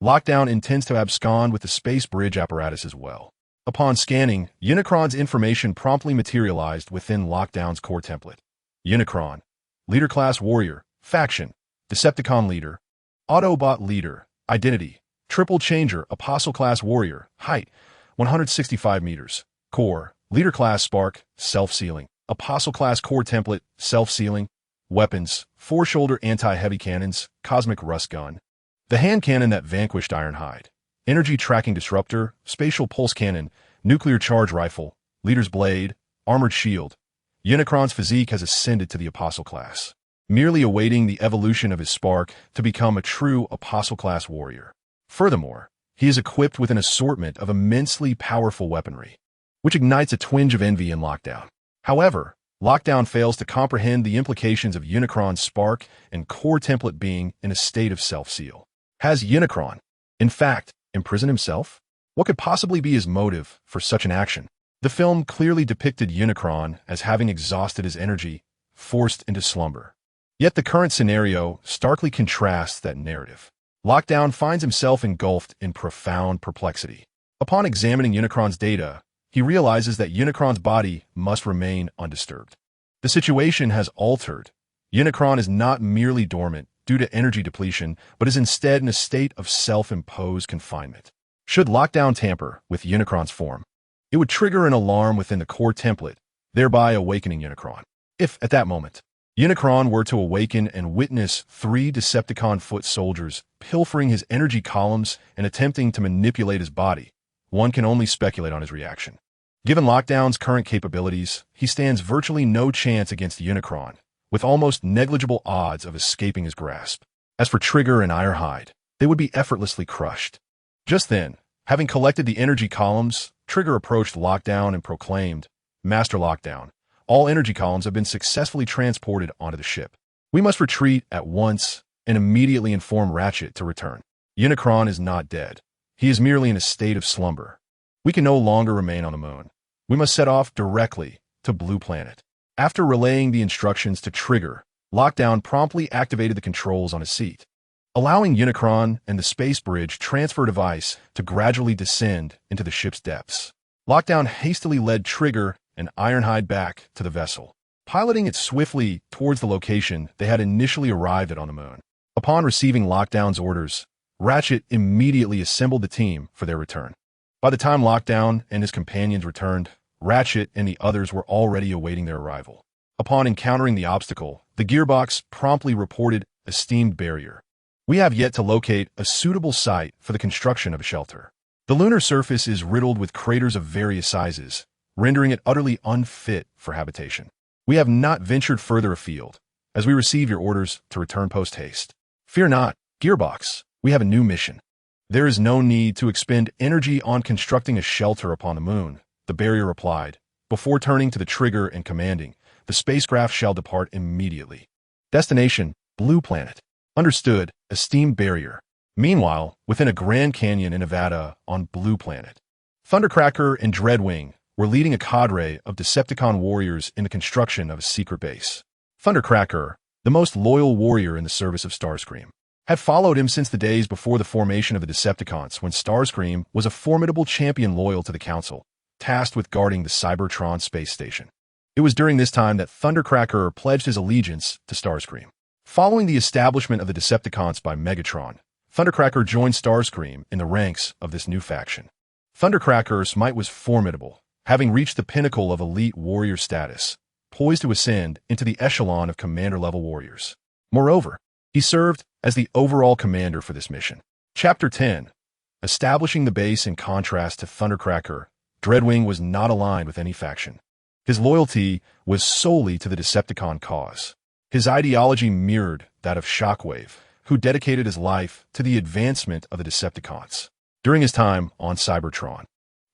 Lockdown intends to abscond with the space bridge apparatus as well. Upon scanning, Unicron's information promptly materialized within Lockdown's core template. Unicron, Leader Class Warrior, Faction, Decepticon Leader, Autobot Leader, Identity, Triple Changer, Apostle Class Warrior, Height, 165 meters, Core, Leader Class Spark, Self-Sealing, Apostle Class Core Template, Self-Sealing, Weapons, 4-shoulder anti-heavy cannons, Cosmic Rust Gun, the hand cannon that vanquished Ironhide, Energy Tracking Disruptor, Spatial Pulse Cannon, Nuclear Charge Rifle, Leader's Blade, Armored Shield. Unicron's physique has ascended to the Apostle Class, merely awaiting the evolution of his spark to become a true Apostle Class warrior. Furthermore, he is equipped with an assortment of immensely powerful weaponry, which ignites a twinge of envy in Lockdown. However, Lockdown fails to comprehend the implications of Unicron's spark and core template being in a state of self-seal. Has Unicron, in fact, imprisoned himself? What could possibly be his motive for such an action? The film clearly depicted Unicron as having exhausted his energy, forced into slumber. Yet the current scenario starkly contrasts that narrative. Lockdown finds himself engulfed in profound perplexity. Upon examining Unicron's data, he realizes that Unicron's body must remain undisturbed. The situation has altered. Unicron is not merely dormant due to energy depletion, but is instead in a state of self-imposed confinement. Should Lockdown tamper with Unicron's form, it would trigger an alarm within the core template, thereby awakening Unicron. If, at that moment, Unicron were to awaken and witness 3 Decepticon foot soldiers pilfering his energy columns and attempting to manipulate his body, one can only speculate on his reaction. Given Lockdown's current capabilities, he stands virtually no chance against Unicron, with almost negligible odds of escaping his grasp. As for Trigger and Ironhide, they would be effortlessly crushed. Just then, having collected the energy columns, Trigger approached Lockdown and proclaimed, "Master Lockdown, all energy columns have been successfully transported onto the ship. We must retreat at once and immediately inform Ratchet to return. Unicron is not dead. He is merely in a state of slumber. We can no longer remain on the moon. We must set off directly to Blue Planet." After relaying the instructions to Trigger, Lockdown promptly activated the controls on his seat, allowing Unicron and the space bridge transfer device to gradually descend into the ship's depths. Lockdown hastily led Trigger and Ironhide back to the vessel, piloting it swiftly towards the location they had initially arrived at on the moon. Upon receiving Lockdown's orders, Ratchet immediately assembled the team for their return. By the time Lockdown and his companions returned, Ratchet and the others were already awaiting their arrival. Upon encountering the obstacle, the gearbox promptly reported a steamed barrier. "We have yet to locate a suitable site for the construction of a shelter. The lunar surface is riddled with craters of various sizes, rendering it utterly unfit for habitation. We have not ventured further afield, as we receive your orders to return post-haste." "Fear not, Gearbox, we have a new mission. There is no need to expend energy on constructing a shelter upon the moon," the barrier replied, before turning to the Trigger and commanding, "The spacecraft shall depart immediately. Destination, Blue Planet." "Understood, esteemed barrier." Meanwhile, within a Grand Canyon in Nevada on Blue Planet, Thundercracker and Dreadwing were leading a cadre of Decepticon warriors in the construction of a secret base. Thundercracker, the most loyal warrior in the service of Starscream, had followed him since the days before the formation of the Decepticons, when Starscream was a formidable champion loyal to the Council, tasked with guarding the Cybertron space station. It was during this time that Thundercracker pledged his allegiance to Starscream. Following the establishment of the Decepticons by Megatron, Thundercracker joined Starscream in the ranks of this new faction. Thundercracker's might was formidable, having reached the pinnacle of elite warrior status, poised to ascend into the echelon of commander-level warriors. Moreover, he served as the overall commander for this mission. Chapter 10. Establishing the base. In contrast to Thundercracker, Dreadwing was not aligned with any faction. His loyalty was solely to the Decepticon cause. His ideology mirrored that of Shockwave, who dedicated his life to the advancement of the Decepticons. During his time on Cybertron,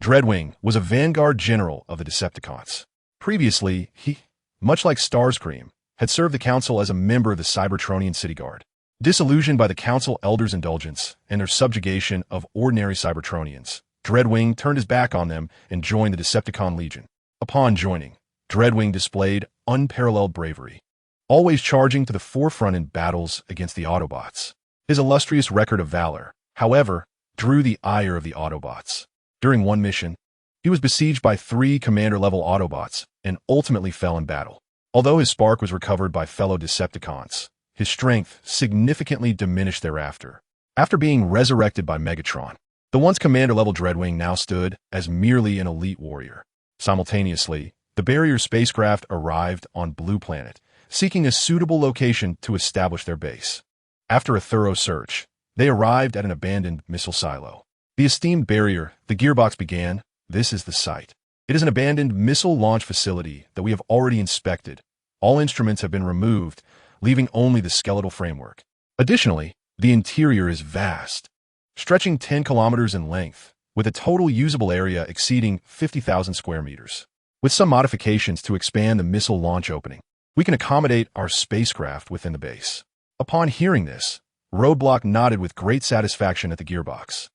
Dreadwing was a vanguard general of the Decepticons. Previously, he, much like Starscream, had served the Council as a member of the Cybertronian City Guard. Disillusioned by the Council Elders' indulgence and their subjugation of ordinary Cybertronians, Dreadwing turned his back on them and joined the Decepticon Legion. Upon joining, Dreadwing displayed unparalleled bravery, always charging to the forefront in battles against the Autobots. His illustrious record of valor, however, drew the ire of the Autobots. During one mission, he was besieged by 3 commander-level Autobots and ultimately fell in battle. Although his spark was recovered by fellow Decepticons, his strength significantly diminished thereafter. After being resurrected by Megatron, the once commander-level Dreadwing now stood as merely an elite warrior. Simultaneously, the Barrier spacecraft arrived on Blue Planet, seeking a suitable location to establish their base. After a thorough search, they arrived at an abandoned missile silo. The esteemed Barrier, the gearbox began. This is the site. It is an abandoned missile launch facility that we have already inspected. All instruments have been removed, leaving only the skeletal framework. Additionally, the interior is vast, stretching 10 kilometers in length, with a total usable area exceeding 50,000 square meters. With some modifications to expand the missile launch opening, we can accommodate our spacecraft within the base. Upon hearing this, Roadblock nodded with great satisfaction at the gearbox.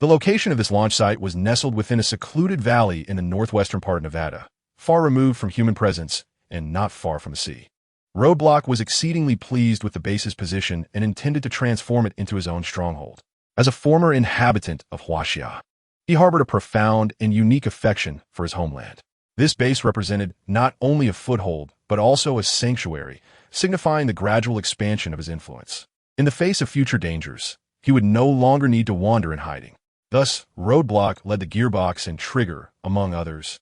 The location of this launch site was nestled within a secluded valley in the northwestern part of Nevada, far removed from human presence and not far from the sea. Roadblock was exceedingly pleased with the base's position and intended to transform it into his own stronghold. As a former inhabitant of Huaxia, he harbored a profound and unique affection for his homeland. This base represented not only a foothold, but also a sanctuary, signifying the gradual expansion of his influence. In the face of future dangers, he would no longer need to wander in hiding. Thus, Roadblock led the Gearbox and Trigger, among others,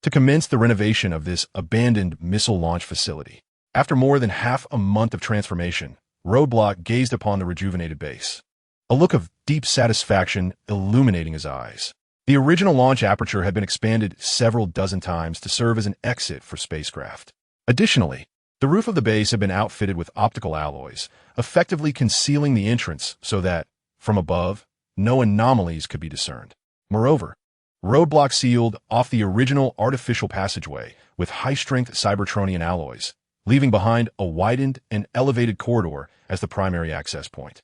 to commence the renovation of this abandoned missile launch facility. After more than half a month of transformation, Roadblock gazed upon the rejuvenated base, a look of deep satisfaction illuminating his eyes. The original launch aperture had been expanded several dozen times to serve as an exit for spacecraft. Additionally, the roof of the base had been outfitted with optical alloys, effectively concealing the entrance so that, from above, no anomalies could be discerned. Moreover, Roadblock sealed off the original artificial passageway with high-strength Cybertronian alloys, leaving behind a widened and elevated corridor as the primary access point.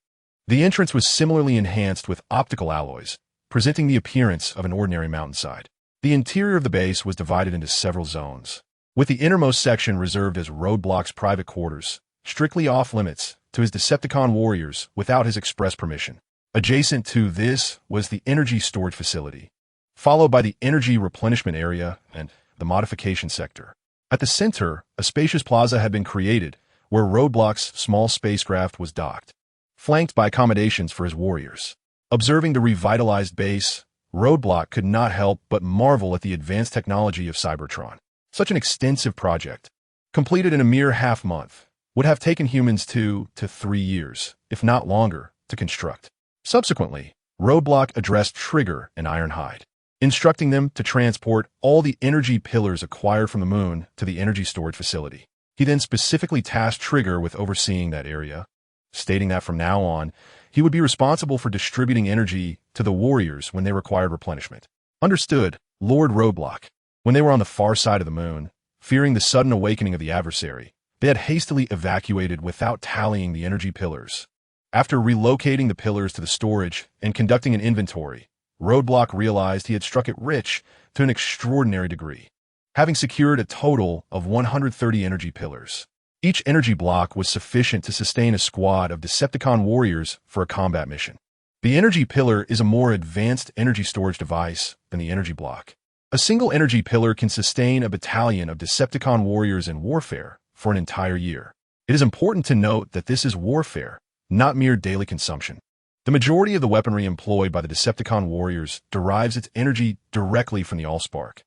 The entrance was similarly enhanced with optical alloys, presenting the appearance of an ordinary mountainside. The interior of the base was divided into several zones, with the innermost section reserved as Roadblock's private quarters, strictly off-limits to his Decepticon warriors without his express permission. Adjacent to this was the energy storage facility, followed by the energy replenishment area and the modification sector. At the center, a spacious plaza had been created where Roadblock's small spacecraft was docked, flanked by accommodations for his warriors. Observing the revitalized base, Roadblock could not help but marvel at the advanced technology of Cybertron. Such an extensive project, completed in a mere half-month, would have taken humans 2 to 3 years, if not longer, to construct. Subsequently, Roadblock addressed Trigger and Ironhide, instructing them to transport all the energy pillars acquired from the moon to the energy storage facility. He then specifically tasked Trigger with overseeing that area, stating that from now on, he would be responsible for distributing energy to the warriors when they required replenishment. Understood, Lord Roadblock. When they were on the far side of the moon, fearing the sudden awakening of the adversary, they had hastily evacuated without tallying the energy pillars. After relocating the pillars to the storage and conducting an inventory, Roadblock realized he had struck it rich to an extraordinary degree, having secured a total of 130 energy pillars. Each energy block was sufficient to sustain a squad of Decepticon warriors for a combat mission. The energy pillar is a more advanced energy storage device than the energy block. A single energy pillar can sustain a battalion of Decepticon warriors in warfare for an entire year. It is important to note that this is warfare, not mere daily consumption. The majority of the weaponry employed by the Decepticon warriors derives its energy directly from the AllSpark,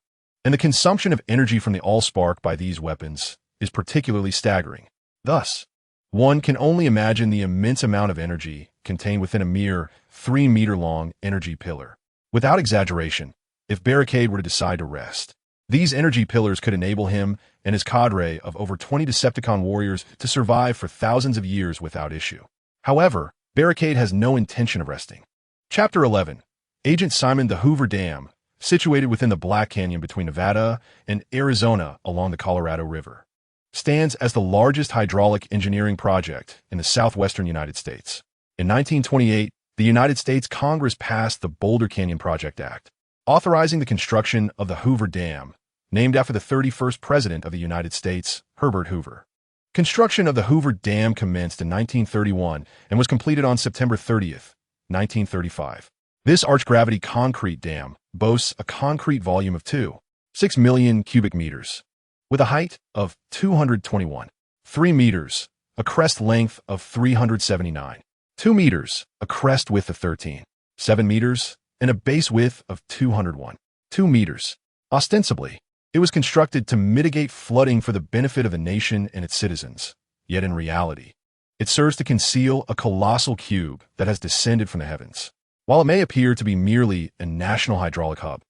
and the consumption of energy from the AllSpark by these weapons is particularly staggering. Thus, one can only imagine the immense amount of energy contained within a mere 3-meter-long energy pillar. Without exaggeration, if Barricade were to decide to rest, these energy pillars could enable him and his cadre of over 20 Decepticon warriors to survive for thousands of years without issue. However, Barricade has no intention of resting. Chapter 11. Agent Simon. The Hoover Dam, situated within the Black Canyon between Nevada and Arizona along the Colorado River, stands as the largest hydraulic engineering project in the southwestern United States. In 1928, the United States Congress passed the Boulder Canyon Project Act, authorizing the construction of the Hoover Dam, named after the 31st President of the United States, Herbert Hoover. Construction of the Hoover Dam commenced in 1931 and was completed on September 30th, 1935. This arch-gravity concrete dam boasts a concrete volume of 2.6 million cubic meters, with a height of 221.3 meters, a crest length of 379.2 meters, a crest width of 13.7 meters, and a base width of 201.2 meters. Ostensibly, it was constructed to mitigate flooding for the benefit of the nation and its citizens, yet in reality, it serves to conceal a colossal cube that has descended from the heavens. While it may appear to be merely a national hydraulic hub,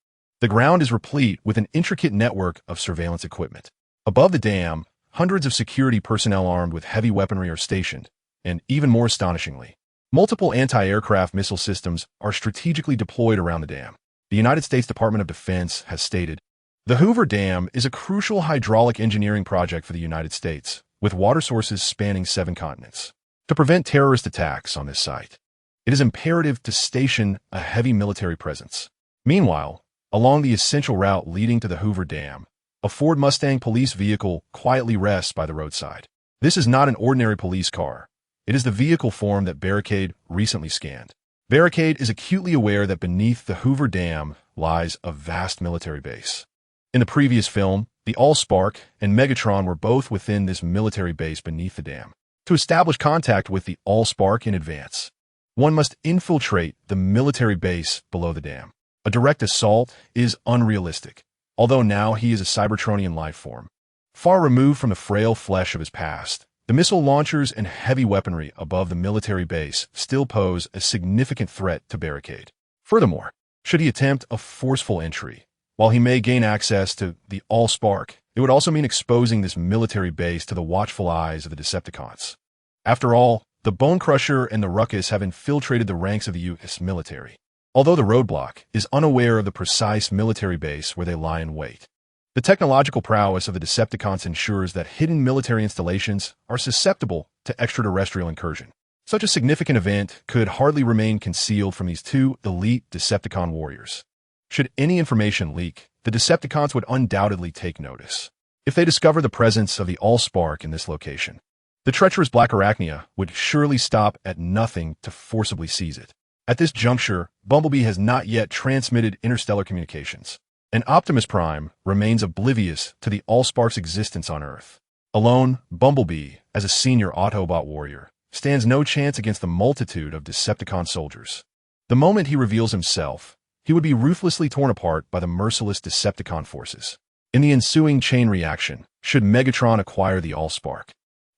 the ground is replete with an intricate network of surveillance equipment. Above the dam, hundreds of security personnel armed with heavy weaponry are stationed, and even more astonishingly, multiple anti-aircraft missile systems are strategically deployed around the dam. The United States Department of Defense has stated, "The Hoover Dam is a crucial hydraulic engineering project for the United States, with water sources spanning 7 continents. To prevent terrorist attacks on this site, it is imperative to station a heavy military presence." Meanwhile, along the essential route leading to the Hoover Dam, a Ford Mustang police vehicle quietly rests by the roadside. This is not an ordinary police car. It is the vehicle form that Barricade recently scanned. Barricade is acutely aware that beneath the Hoover Dam lies a vast military base. In the previous film, the AllSpark and Megatron were both within this military base beneath the dam. To establish contact with the AllSpark in advance, one must infiltrate the military base below the dam. A direct assault is unrealistic, although now he is a Cybertronian life form. Far removed from the frail flesh of his past, the missile launchers and heavy weaponry above the military base still pose a significant threat to Barricade. Furthermore, should he attempt a forceful entry, while he may gain access to the AllSpark, it would also mean exposing this military base to the watchful eyes of the Decepticons. After all, the Bone Crusher and the Ruckus have infiltrated the ranks of the U.S. military, although the Roadblock is unaware of the precise military base where they lie in wait. The technological prowess of the Decepticons ensures that hidden military installations are susceptible to extraterrestrial incursion. Such a significant event could hardly remain concealed from these two elite Decepticon warriors. Should any information leak, the Decepticons would undoubtedly take notice. If they discover the presence of the AllSpark in this location, the treacherous Black Arachnia would surely stop at nothing to forcibly seize it. At this juncture, Bumblebee has not yet transmitted interstellar communications, and Optimus Prime remains oblivious to the AllSpark's existence on Earth. Alone, Bumblebee, as a senior Autobot warrior, stands no chance against the multitude of Decepticon soldiers. The moment he reveals himself, he would be ruthlessly torn apart by the merciless Decepticon forces. In the ensuing chain reaction, should Megatron acquire the AllSpark,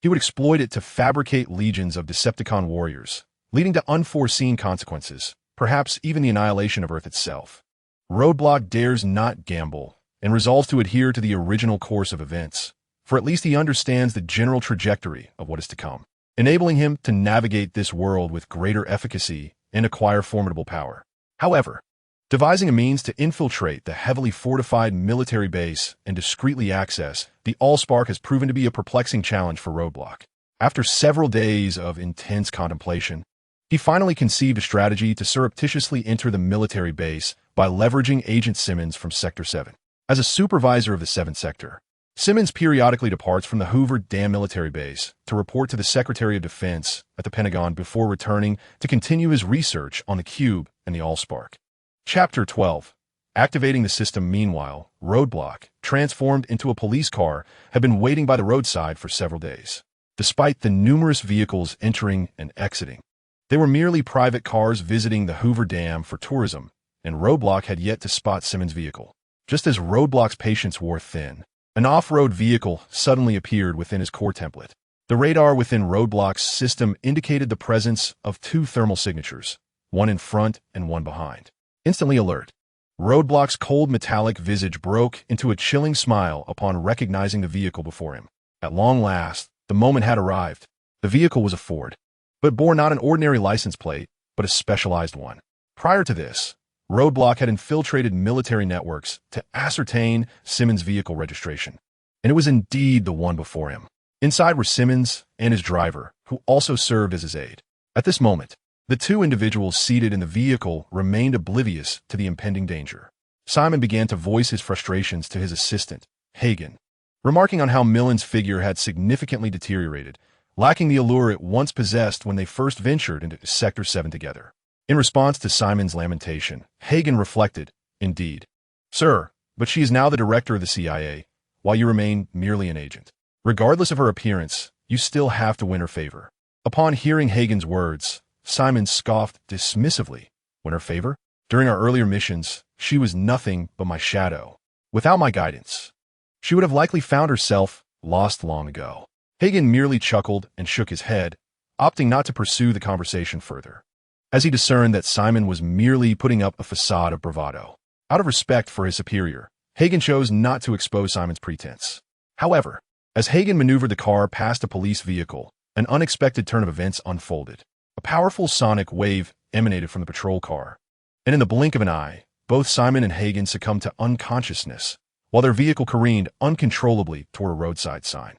he would exploit it to fabricate legions of Decepticon warriors, leading to unforeseen consequences, perhaps even the annihilation of Earth itself. Roadblock dares not gamble and resolves to adhere to the original course of events, for at least he understands the general trajectory of what is to come, enabling him to navigate this world with greater efficacy and acquire formidable power. However, devising a means to infiltrate the heavily fortified military base and discreetly access the AllSpark has proven to be a perplexing challenge for Roadblock. After several days of intense contemplation, He finally conceived a strategy to surreptitiously enter the military base by leveraging Agent Simmons from Sector 7. As a supervisor of the 7th Sector, Simmons periodically departs from the Hoover Dam military base to report to the Secretary of Defense at the Pentagon before returning to continue his research on the Cube and the AllSpark. Chapter 12. Activating the system. Meanwhile, Roadblock, transformed into a police car, had been waiting by the roadside for several days. Despite the numerous vehicles entering and exiting, they were merely private cars visiting the Hoover Dam for tourism, and Roadblock had yet to spot Simmons' vehicle. Just as Roadblock's patience wore thin, an off-road vehicle suddenly appeared within his core template. The radar within Roadblock's system indicated the presence of 2 thermal signatures, one in front and one behind. Instantly alert, Roadblock's cold metallic visage broke into a chilling smile upon recognizing the vehicle before him. At long last, the moment had arrived. The vehicle was a Ford, but bore not an ordinary license plate, but a specialized one. Prior to this, Roadblock had infiltrated military networks to ascertain Simmons' vehicle registration, and it was indeed the one before him. Inside were Simmons and his driver, who also served as his aide. At this moment, the 2 individuals seated in the vehicle remained oblivious to the impending danger. Simon began to voice his frustrations to his assistant, Hagen, remarking on how Millen's figure had significantly deteriorated, lacking the allure it once possessed when they first ventured into Sector 7 together. In response to Simon's lamentation, Hagen reflected, "Indeed, sir, but she is now the director of the CIA, while you remain merely an agent. Regardless of her appearance, you still have to win her favor." Upon hearing Hagen's words, Simon scoffed dismissively. "Win her favor? During our earlier missions, she was nothing but my shadow. Without my guidance, she would have likely found herself lost long ago." Hagen merely chuckled and shook his head, opting not to pursue the conversation further, as he discerned that Simon was merely putting up a facade of bravado. Out of respect for his superior, Hagen chose not to expose Simon's pretense. However, as Hagen maneuvered the car past a police vehicle, an unexpected turn of events unfolded. A powerful sonic wave emanated from the patrol car, and in the blink of an eye, both Simon and Hagen succumbed to unconsciousness, while their vehicle careened uncontrollably toward a roadside sign.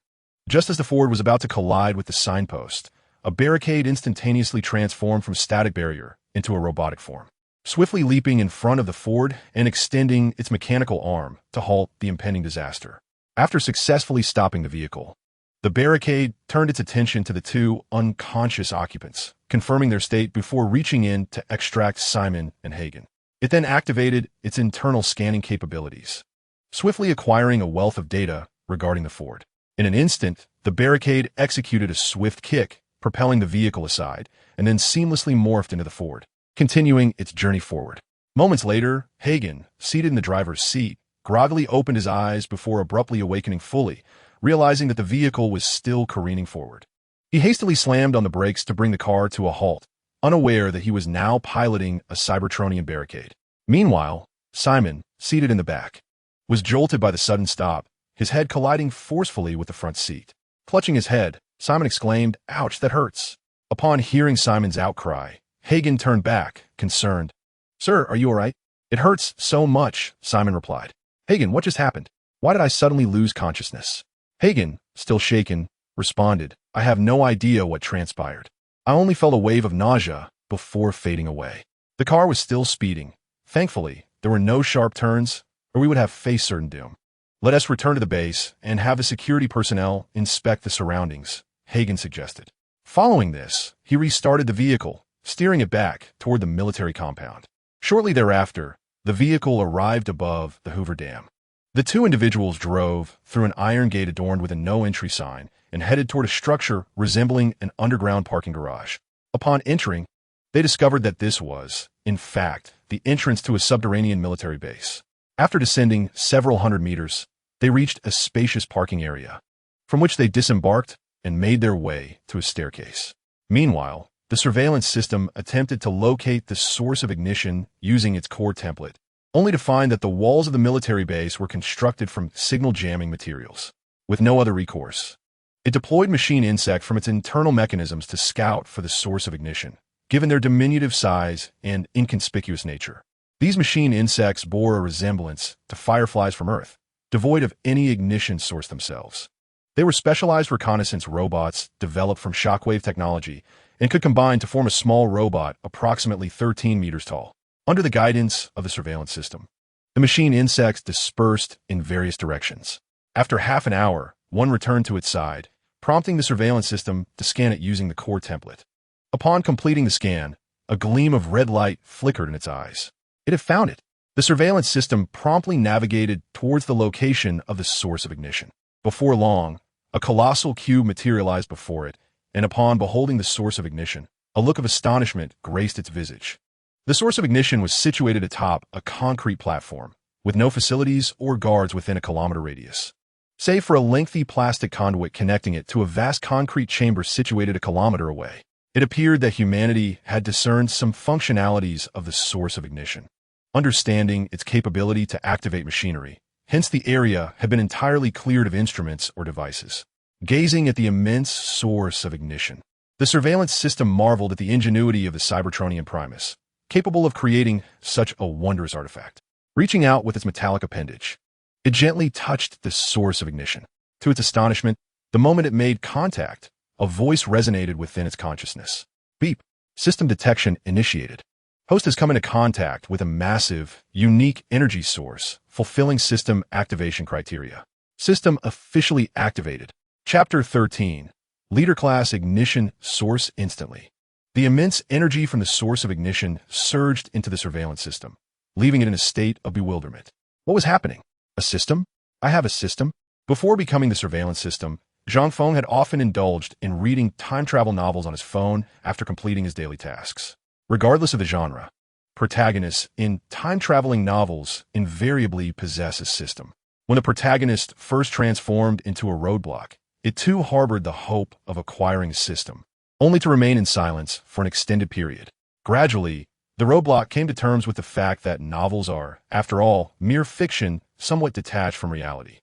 Just as the Ford was about to collide with the signpost, a barricade instantaneously transformed from static barrier into a robotic form, swiftly leaping in front of the Ford and extending its mechanical arm to halt the impending disaster. After successfully stopping the vehicle, the barricade turned its attention to the 2 unconscious occupants, confirming their state before reaching in to extract Simon and Hagen. It then activated its internal scanning capabilities, swiftly acquiring a wealth of data regarding the Ford. In an instant, the barricade executed a swift kick, propelling the vehicle aside, and then seamlessly morphed into the Ford, continuing its journey forward. Moments later, Hagen, seated in the driver's seat, groggily opened his eyes before abruptly awakening fully, realizing that the vehicle was still careening forward. He hastily slammed on the brakes to bring the car to a halt, unaware that he was now piloting a Cybertronian barricade. Meanwhile, Simon, seated in the back, was jolted by the sudden stop, his head colliding forcefully with the front seat. Clutching his head, Simon exclaimed, "Ouch, that hurts." Upon hearing Simon's outcry, Hagen turned back, concerned. "Sir, are you all right?" "It hurts so much," Simon replied. "Hagen, what just happened? Why did I suddenly lose consciousness?" Hagen, still shaken, responded, "I have no idea what transpired. I only felt a wave of nausea before fading away." The car was still speeding. Thankfully, there were no sharp turns, or we would have faced certain doom. "Let us return to the base and have the security personnel inspect the surroundings," Hagen suggested. Following this, he restarted the vehicle, steering it back toward the military compound. Shortly thereafter, the vehicle arrived above the Hoover Dam. The 2 individuals drove through an iron gate adorned with a no-entry sign and headed toward a structure resembling an underground parking garage. Upon entering, they discovered that this was, in fact, the entrance to a subterranean military base. After descending several hundred meters, they reached a spacious parking area, from which they disembarked and made their way to a staircase. Meanwhile, the surveillance system attempted to locate the source of ignition using its core template, only to find that the walls of the military base were constructed from signal jamming materials. With no other recourse, it deployed machine insect from its internal mechanisms to scout for the source of ignition, given their diminutive size and inconspicuous nature. These machine insects bore a resemblance to fireflies from Earth, devoid of any ignition source themselves. They were specialized reconnaissance robots developed from shockwave technology and could combine to form a small robot approximately 13 meters tall. Under the guidance of the surveillance system, the machine insects dispersed in various directions. After half an hour, one returned to its side, prompting the surveillance system to scan it using the core template. Upon completing the scan, a gleam of red light flickered in its eyes. It had found it. The surveillance system promptly navigated towards the location of the source of ignition. Before long, a colossal cube materialized before it, and upon beholding the source of ignition, a look of astonishment graced its visage. The source of ignition was situated atop a concrete platform, with no facilities or guards within a kilometer radius, save for a lengthy plastic conduit connecting it to a vast concrete chamber situated a kilometer away. It appeared that humanity had discerned some functionalities of the source of ignition, understanding its capability to activate machinery. Hence, the area had been entirely cleared of instruments or devices. Gazing at the immense source of ignition, the surveillance system marveled at the ingenuity of the Cybertronian Primus, capable of creating such a wondrous artifact. Reaching out with its metallic appendage, it gently touched the source of ignition. To its astonishment, the moment it made contact, a voice resonated within its consciousness. Beep. System detection initiated. Host has come into contact with a massive, unique energy source, fulfilling system activation criteria. System officially activated. Chapter 13. Leader Class Ignition Source Instantly. The immense energy from the source of ignition surged into the surveillance system, leaving it in a state of bewilderment. What was happening? A system? I have a system? Before becoming the surveillance system, Zhang Feng had often indulged in reading time travel novels on his phone after completing his daily tasks. Regardless of the genre, protagonists in time-traveling novels invariably possess a system. When the protagonist first transformed into a roadblock, it too harbored the hope of acquiring a system, only to remain in silence for an extended period. Gradually, the roadblock came to terms with the fact that novels are, after all, mere fiction somewhat detached from reality.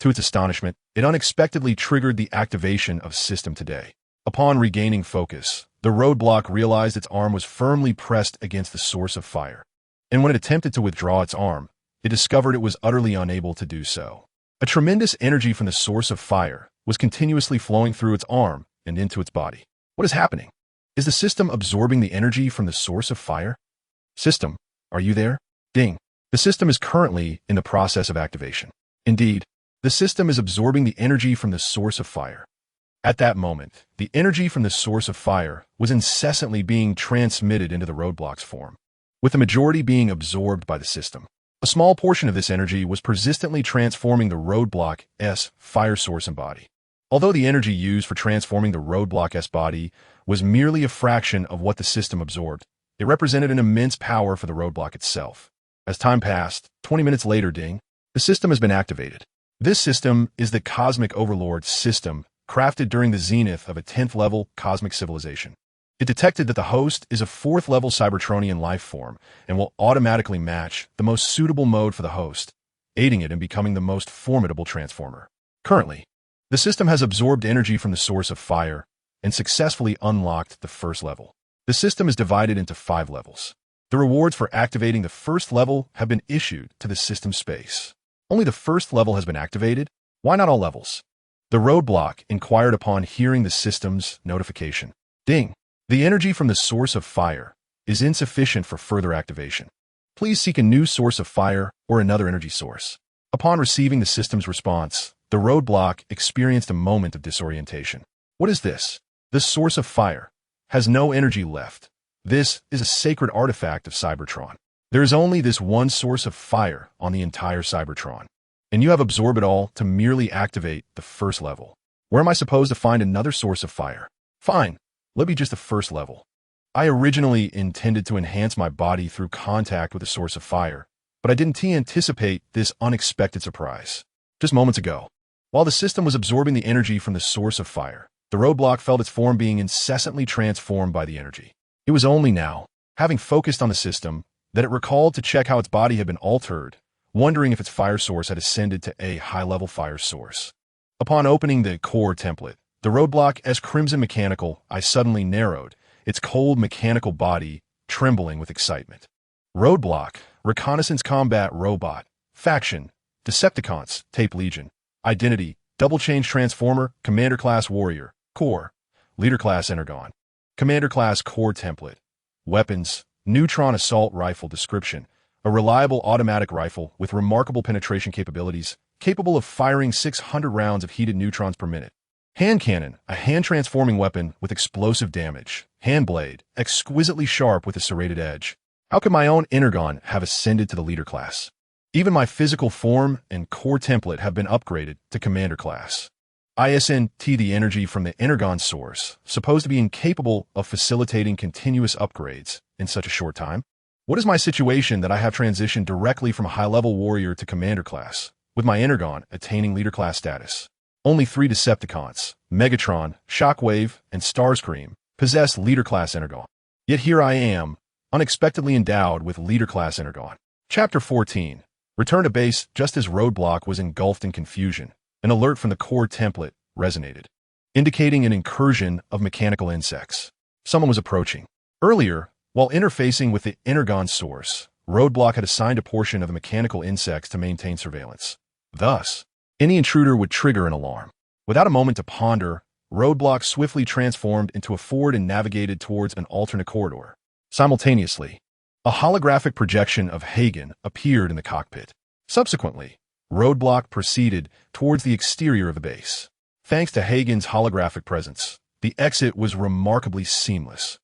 To its astonishment, it unexpectedly triggered the activation of System Today. Upon regaining focus, the roadblock realized its arm was firmly pressed against the source of fire, and when it attempted to withdraw its arm, it discovered it was utterly unable to do so. A tremendous energy from the source of fire was continuously flowing through its arm and into its body. What is happening? Is the system absorbing the energy from the source of fire? System, are you there? Ding. The system is currently in the process of activation. Indeed, the system is absorbing the energy from the source of fire. At that moment, the energy from the source of fire was incessantly being transmitted into the roadblock's form, with the majority being absorbed by the system. A small portion of this energy was persistently transforming the roadblock's fire source and body. Although the energy used for transforming the roadblock's body was merely a fraction of what the system absorbed, it represented an immense power for the roadblock itself. As time passed, 20 minutes later, ding, the system has been activated. This system is the Cosmic Overlord system, crafted during the zenith of a 10th-level cosmic civilization. It detected that the host is a 4th-level Cybertronian life form and will automatically match the most suitable mode for the host, aiding it in becoming the most formidable transformer. Currently, the system has absorbed energy from the source of fire and successfully unlocked the 1st level. The system is divided into 5 levels. The rewards for activating the 1st level have been issued to the system space. Only the 1st level has been activated? Why not all levels? The roadblock inquired upon hearing the system's notification. Ding. The energy from the source of fire is insufficient for further activation. Please seek a new source of fire or another energy source. Upon receiving the system's response, the roadblock experienced a moment of disorientation. What is this? This source of fire has no energy left. This is a sacred artifact of Cybertron. There is only this one source of fire on the entire Cybertron, and you have absorbed it all to merely activate the 1st level. Where am I supposed to find another source of fire? Fine, let me just the 1st level. I originally intended to enhance my body through contact with a source of fire, but I didn't anticipate this unexpected surprise. Just moments ago, while the system was absorbing the energy from the source of fire, the roadblock felt its form being incessantly transformed by the energy. It was only now, having focused on the system, that it recalled to check how its body had been altered, wondering if its fire source had ascended to a high-level fire source. Upon opening the core template, the roadblock's crimson mechanical eye suddenly narrowed, its cold mechanical body trembling with excitement. Roadblock, Reconnaissance Combat Robot, Faction, Decepticons, Tape Legion, Identity, Double Change Transformer, Commander Class Warrior, Core, Leader Class Energon. Commander Class Core Template. Weapons, Neutron Assault Rifle description. A reliable automatic rifle with remarkable penetration capabilities, capable of firing 600 rounds of heated neutrons per minute. Hand Cannon, a hand-transforming weapon with explosive damage. Hand Blade, exquisitely sharp with a serrated edge. How could my own Energon have ascended to the leader class? Even my physical form and core template have been upgraded to Commander Class. ISNT, the energy from the Energon source, supposed to be incapable of facilitating continuous upgrades in such a short time? What is my situation that I have transitioned directly from high-level warrior to Commander Class, with my Energon attaining leader class status? Only 3 Decepticons, Megatron, Shockwave, and Starscream, possess leader class Energon. Yet here I am, unexpectedly endowed with leader class Energon. Chapter 14. Return to base just as Roadblock was engulfed in confusion. An alert from the core template resonated, indicating an incursion of mechanical insects. Someone was approaching. Earlier, while interfacing with the Energon source, Roadblock had assigned a portion of the mechanical insects to maintain surveillance. Thus, any intruder would trigger an alarm. Without a moment to ponder, Roadblock swiftly transformed into a forward and navigated towards an alternate corridor. Simultaneously, a holographic projection of Hagen appeared in the cockpit. Subsequently, Roadblock proceeded towards the exterior of the base. Thanks to Hagen's holographic presence, the exit was remarkably seamless,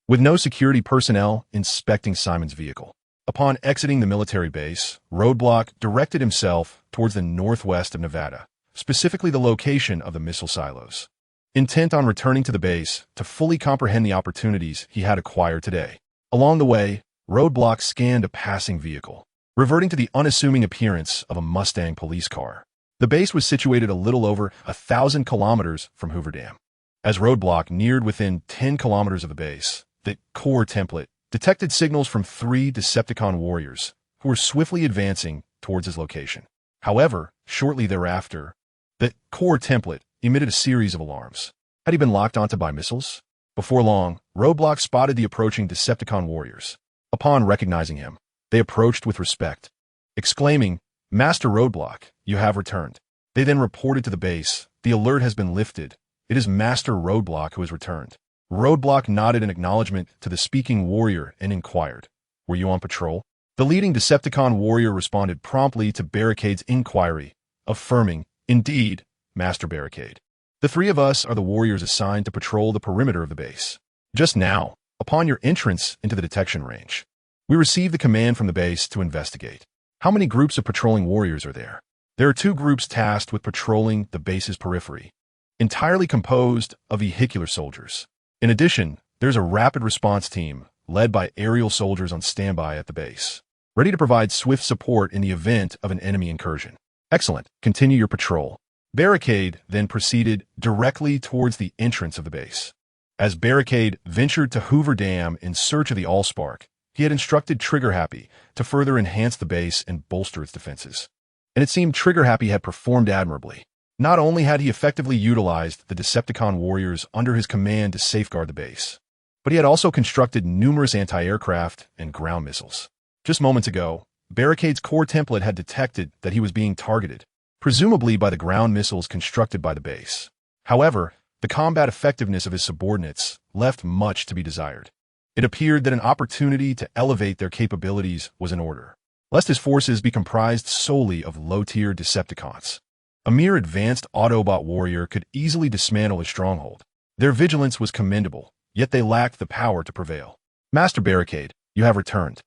with no security personnel inspecting Simon's vehicle. Upon exiting the military base, Roadblock directed himself towards the northwest of Nevada, specifically the location of the missile silos. Intent on returning to the base to fully comprehend the opportunities he had acquired today. Along the way, Roadblock scanned a passing vehicle, reverting to the unassuming appearance of a Mustang police car. The base was situated a little over 1,000 kilometers from Hoover Dam. As Roadblock neared within 10 kilometers of the base, the core template detected signals from 3 Decepticon warriors who were swiftly advancing towards his location. However, shortly thereafter, the core template emitted a series of alarms. Had he been locked onto by missiles? Before long, Roadblock spotted the approaching Decepticon warriors. Upon recognizing him, they approached with respect, exclaiming, "Master Roadblock, you have returned." They then reported to the base, "The alert has been lifted. It is Master Roadblock who has returned." Roadblock nodded in acknowledgement to the speaking warrior and inquired, "Were you on patrol?" The leading Decepticon warrior responded promptly to Barricade's inquiry, affirming, "Indeed, Master Barricade. The 3 of us are the warriors assigned to patrol the perimeter of the base. Just now, upon your entrance into the detection range, we received the command from the base to investigate. How many groups of patrolling warriors are there?" "There are 2 groups tasked with patrolling the base's periphery, entirely composed of vehicular soldiers. In addition, there's a rapid response team led by aerial soldiers on standby at the base, ready to provide swift support in the event of an enemy incursion." "Excellent. Continue your patrol." Barricade then proceeded directly towards the entrance of the base. As Barricade ventured to Hoover Dam in search of the AllSpark, he had instructed Trigger Happy to further enhance the base and bolster its defenses. And it seemed Trigger Happy had performed admirably. Not only had he effectively utilized the Decepticon warriors under his command to safeguard the base, but he had also constructed numerous anti-aircraft and ground missiles. Just moments ago, Barricade's core template had detected that he was being targeted, presumably by the ground missiles constructed by the base. However, the combat effectiveness of his subordinates left much to be desired. It appeared that an opportunity to elevate their capabilities was in order, lest his forces be comprised solely of low-tier Decepticons. A mere advanced Autobot warrior could easily dismantle his stronghold. Their vigilance was commendable, yet they lacked the power to prevail. "Master Barricade, you have returned."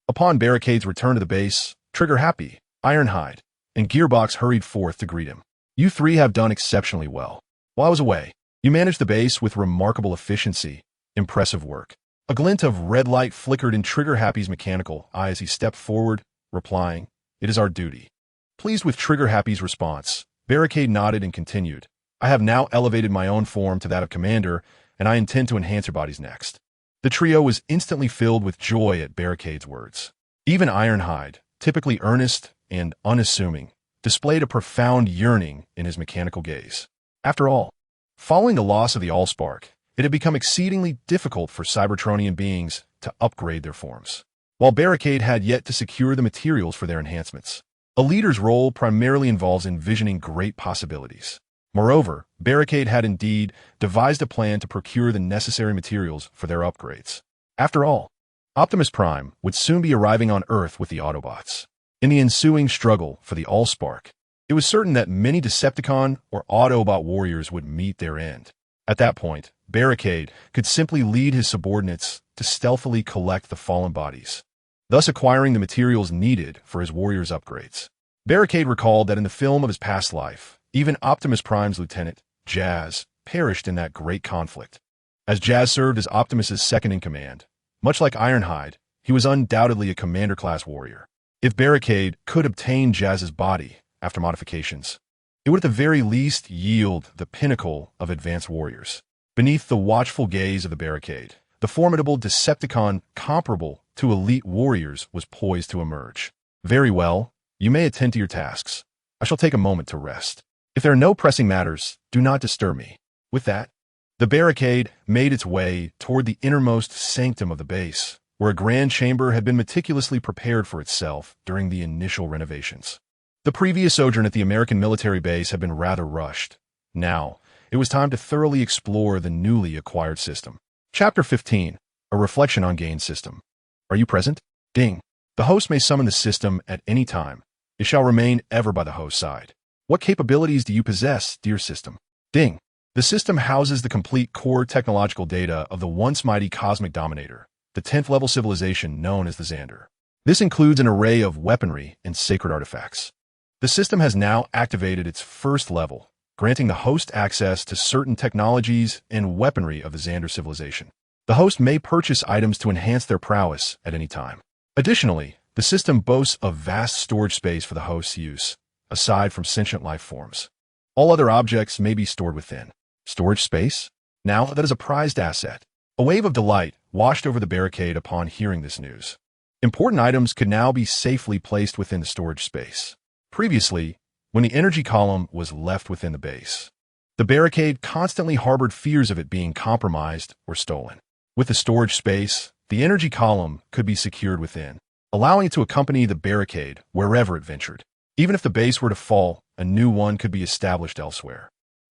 Upon Barricade's return to the base, Trigger Happy, Ironhide, and Gearbox hurried forth to greet him. "You 3 have done exceptionally well. While I was away, you managed the base with remarkable efficiency. Impressive work." A glint of red light flickered in Trigger Happy's mechanical eye as he stepped forward, replying, "It is our duty." Pleased with Trigger Happy's response, Barricade nodded and continued, "I have now elevated my own form to that of Commander, and I intend to enhance your bodies next." The trio was instantly filled with joy at Barricade's words. Even Ironhide, typically earnest and unassuming, displayed a profound yearning in his mechanical gaze. After all, following the loss of the AllSpark, it had become exceedingly difficult for Cybertronian beings to upgrade their forms, while Barricade had yet to secure the materials for their enhancements. A leader's role primarily involves envisioning great possibilities. Moreover, Barricade had indeed devised a plan to procure the necessary materials for their upgrades. After all, Optimus Prime would soon be arriving on Earth with the Autobots. In the ensuing struggle for the AllSpark, it was certain that many Decepticon or Autobot warriors would meet their end. At that point, Barricade could simply lead his subordinates to stealthily collect the fallen bodies, thus acquiring the materials needed for his warriors' upgrades. Barricade recalled that in the film of his past life, even Optimus Prime's lieutenant, Jazz, perished in that great conflict. As Jazz served as Optimus's second-in-command, much like Ironhide, he was undoubtedly a commander-class warrior. If Barricade could obtain Jazz's body after modifications, it would at the very least yield the pinnacle of advanced warriors. Beneath the watchful gaze of the Barricade, the formidable Decepticon comparable to elite warriors was poised to emerge. Very well, you may attend to your tasks. I shall take a moment to rest. If there are no pressing matters, do not disturb me. With that, the Barricade made its way toward the innermost sanctum of the base, where a grand chamber had been meticulously prepared for itself during the initial renovations. The previous sojourn at the American military base had been rather rushed. Now, it was time to thoroughly explore the newly acquired system. Chapter 15, A Reflection on Gain System. Are you present? Ding. The host may summon the system at any time. It shall remain ever by the host's side. What capabilities do you possess, dear system? Ding. The system houses the complete core technological data of the once mighty cosmic dominator, the 10th level civilization known as the Xander. This includes an array of weaponry and sacred artifacts. The system has now activated its first level, granting the host access to certain technologies and weaponry of the Xander civilization. The host may purchase items to enhance their prowess at any time. Additionally, the system boasts a vast storage space for the host's use, aside from sentient life forms. All other objects may be stored within. Storage space? Now that is a prized asset. A wave of delight washed over the Barricade upon hearing this news. Important items could now be safely placed within the storage space. Previously, when the energy column was left within the base, the Barricade constantly harbored fears of it being compromised or stolen. With the storage space, the energy column could be secured within, allowing it to accompany the Barricade wherever it ventured. Even if the base were to fall, a new one could be established elsewhere.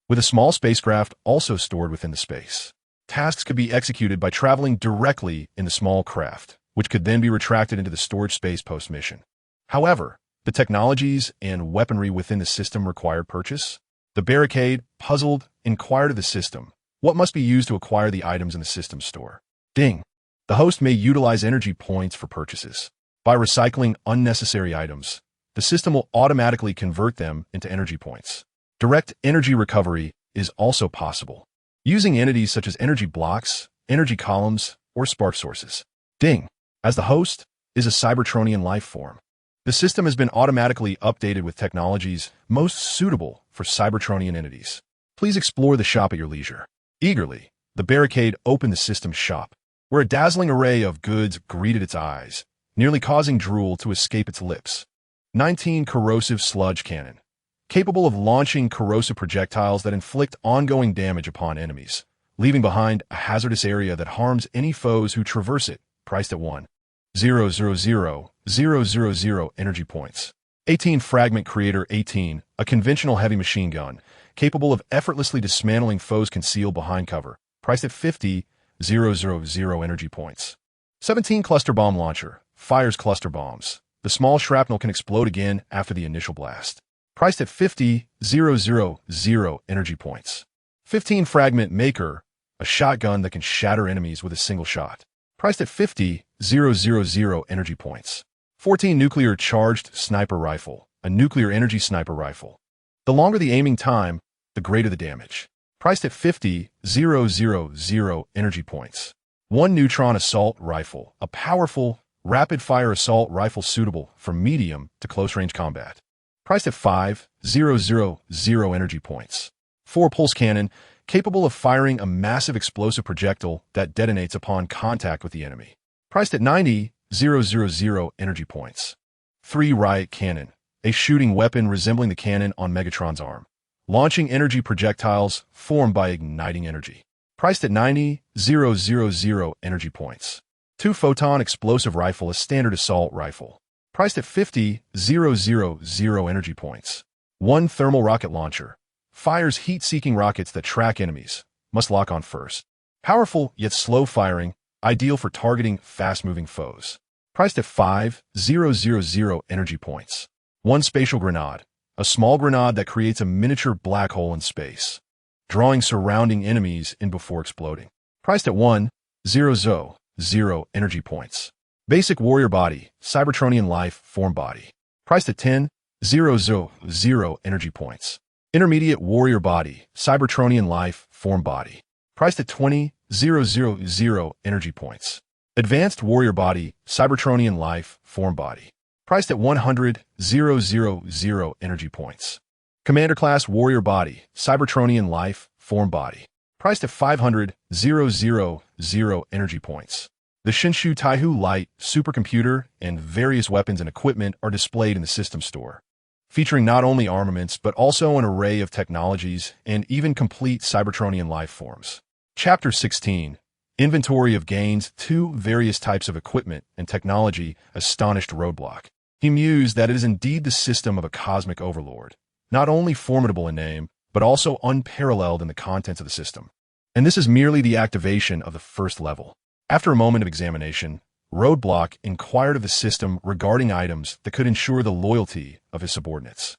With a small spacecraft also stored within the space, tasks could be executed by traveling directly in the small craft, which could then be retracted into the storage space post-mission. However, the technologies and weaponry within the system required purchase. The Barricade, puzzled, inquired of the system, what must be used to acquire the items in the system store? Ding. The host may utilize energy points for purchases. By recycling unnecessary items, the system will automatically convert them into energy points. Direct energy recovery is also possible, using entities such as energy blocks, energy columns, or spark sources. Ding. As the host is a Cybertronian life form, the system has been automatically updated with technologies most suitable for Cybertronian entities. Please explore the shop at your leisure. Eagerly, the Barricade opened the system's shop, where a dazzling array of goods greeted its eyes, nearly causing drool to escape its lips. 19 corrosive sludge cannon, capable of launching corrosive projectiles that inflict ongoing damage upon enemies, leaving behind a hazardous area that harms any foes who traverse it, priced at 1,000,000 energy points. 18 Fragment Creator 18, a conventional heavy machine gun, capable of effortlessly dismantling foes concealed behind cover, priced at 50,000 energy points. 17 Cluster Bomb Launcher, fires cluster bombs. The small shrapnel can explode again after the initial blast. Priced at 50,000 energy points. 15 Fragment Maker, a shotgun that can shatter enemies with a single shot. Priced at 50,000 energy points. 14 Nuclear Charged Sniper Rifle, a nuclear energy sniper rifle. The longer the aiming time, the greater the damage. Priced at 50,000 energy points. 1 Neutron Assault Rifle, a powerful, rapid-fire assault rifle suitable for medium to close-range combat. Priced at 5,000 energy points. 4 Pulse Cannon, capable of firing a massive explosive projectile that detonates upon contact with the enemy. Priced at 90,000 energy points. 3 Riot Cannon, a shooting weapon resembling the cannon on Megatron's arm, launching energy projectiles formed by igniting energy. Priced at 90,000 energy points. 2 Photon Explosive Rifle, a standard assault rifle. Priced at 50,000 energy points. 1 Thermal Rocket Launcher, fires heat-seeking rockets that track enemies, must lock on first. Powerful yet slow-firing, ideal for targeting fast-moving foes. Priced at 5,000 energy points. 1 spatial grenade, a small grenade that creates a miniature black hole in space, drawing surrounding enemies in before exploding. Priced at 1,000 energy points. Basic warrior body, Cybertronian life form body. Priced at 10,000 energy points. Intermediate warrior body, Cybertronian life form body. Priced at 20,000 energy points. Advanced warrior body, Cybertronian life form body. Priced at 100,000 energy points. Commander class warrior body, Cybertronian life form body. Priced at 500,000 energy points. The Shinshu Taihu Light supercomputer and various weapons and equipment are displayed in the system store, featuring not only armaments but also an array of technologies and even complete Cybertronian life forms. Chapter 16. Inventory of gains. 2 various types of equipment and technology astonished Roadblock. He mused that it is indeed the system of a cosmic overlord, not only formidable in name, but also unparalleled in the contents of the system. And this is merely the activation of the first level. After a moment of examination, Roadblock inquired of the system regarding items that could ensure the loyalty of his subordinates.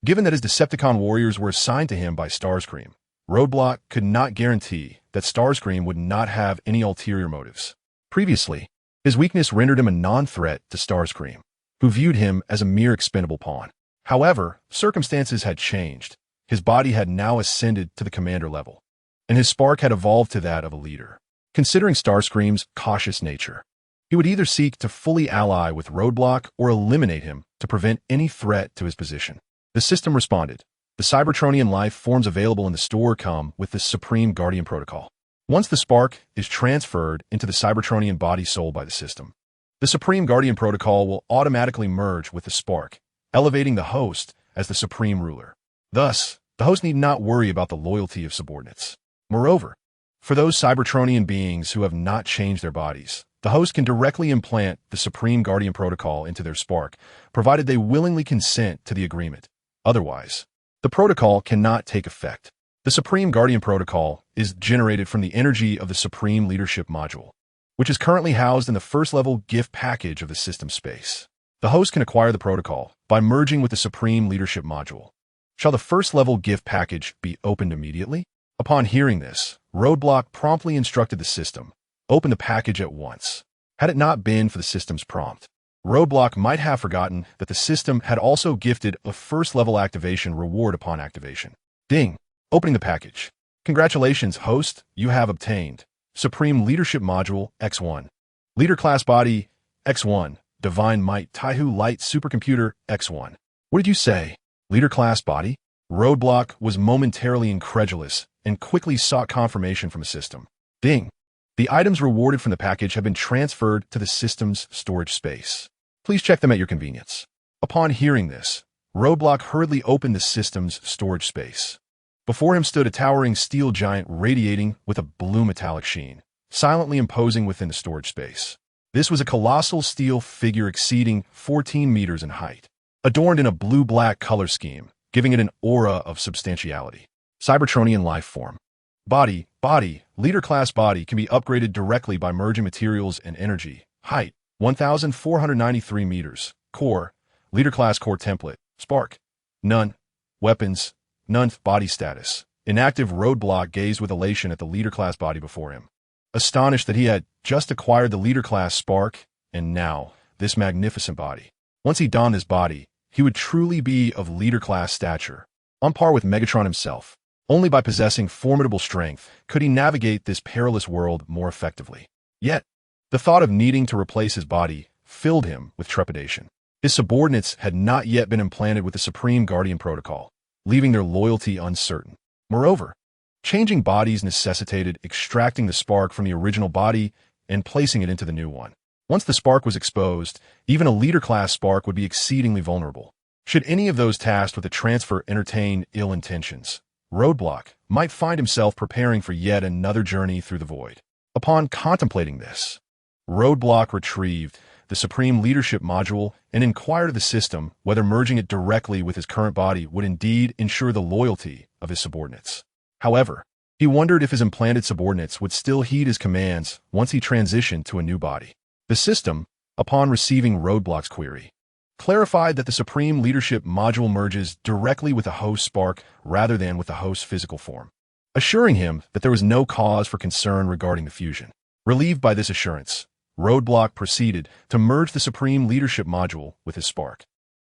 Given that his Decepticon warriors were assigned to him by Starscream, Roadblock could not guarantee that Starscream would not have any ulterior motives. Previously, his weakness rendered him a non-threat to Starscream, who viewed him as a mere expendable pawn. However, circumstances had changed. His body had now ascended to the commander level, and his spark had evolved to that of a leader. Considering Starscream's cautious nature, he would either seek to fully ally with Roadblock or eliminate him to prevent any threat to his position. The system responded. The Cybertronian life forms available in the store come with the Supreme Guardian Protocol. Once the spark is transferred into the Cybertronian body soul by the system, the Supreme Guardian Protocol will automatically merge with the spark, elevating the host as the supreme ruler. Thus, the host need not worry about the loyalty of subordinates. Moreover, for those Cybertronian beings who have not changed their bodies, the host can directly implant the Supreme Guardian Protocol into their spark, provided they willingly consent to the agreement. Otherwise, the protocol cannot take effect. The Supreme Guardian Protocol is generated from the energy of the Supreme Leadership Module, which is currently housed in the first-level gift package of the system space. The host can acquire the protocol by merging with the Supreme Leadership Module. Shall the first-level gift package be opened immediately? Upon hearing this, Roadblock promptly instructed the system, open the package at once. Had it not been for the system's prompt, Roadblock might have forgotten that the system had also gifted a first-level activation reward upon activation. Ding! Opening the package. Congratulations, host, you have obtained Supreme Leadership Module X1. Leader Class Body X1. Divine Might Taihu Light Supercomputer X1. What did you say? Leader Class Body? Roadblock was momentarily incredulous and quickly sought confirmation from the system. Ding! The items rewarded from the package have been transferred to the system's storage space. Please check them at your convenience. Upon hearing this, Roadblock hurriedly opened the system's storage space. Before him stood a towering steel giant radiating with a blue metallic sheen, silently imposing within the storage space. This was a colossal steel figure exceeding 14 meters in height, adorned in a blue-black color scheme, giving it an aura of substantiality. Cybertronian life form. Body, leader class body can be upgraded directly by merging materials and energy. Height, 1,493 meters. Core, leader class core template. Spark, none. Weapons, none. Body status. Inactive. Roadblock gazed with elation at the leader class body before him, astonished that he had just acquired the leader class spark, and now this magnificent body. Once he donned his body, he would truly be of leader class stature, on par with Megatron himself. Only by possessing formidable strength could he navigate this perilous world more effectively. Yet, the thought of needing to replace his body filled him with trepidation. His subordinates had not yet been implanted with the Supreme Guardian Protocol, leaving their loyalty uncertain. Moreover, changing bodies necessitated extracting the spark from the original body and placing it into the new one. Once the spark was exposed, even a leader-class spark would be exceedingly vulnerable. Should any of those tasked with the transfer entertain ill intentions, Roadblock might find himself preparing for yet another journey through the void. Upon contemplating this, Roadblock retrieved the the Supreme Leadership Module, and inquired of the system whether merging it directly with his current body would indeed ensure the loyalty of his subordinates. However, he wondered if his implanted subordinates would still heed his commands once he transitioned to a new body. The system, upon receiving Roadblock's query, clarified that the Supreme Leadership Module merges directly with the host spark rather than with the host's physical form, assuring him that there was no cause for concern regarding the fusion. Relieved by this assurance, Roadblock proceeded to merge the Supreme Leadership Module with his spark.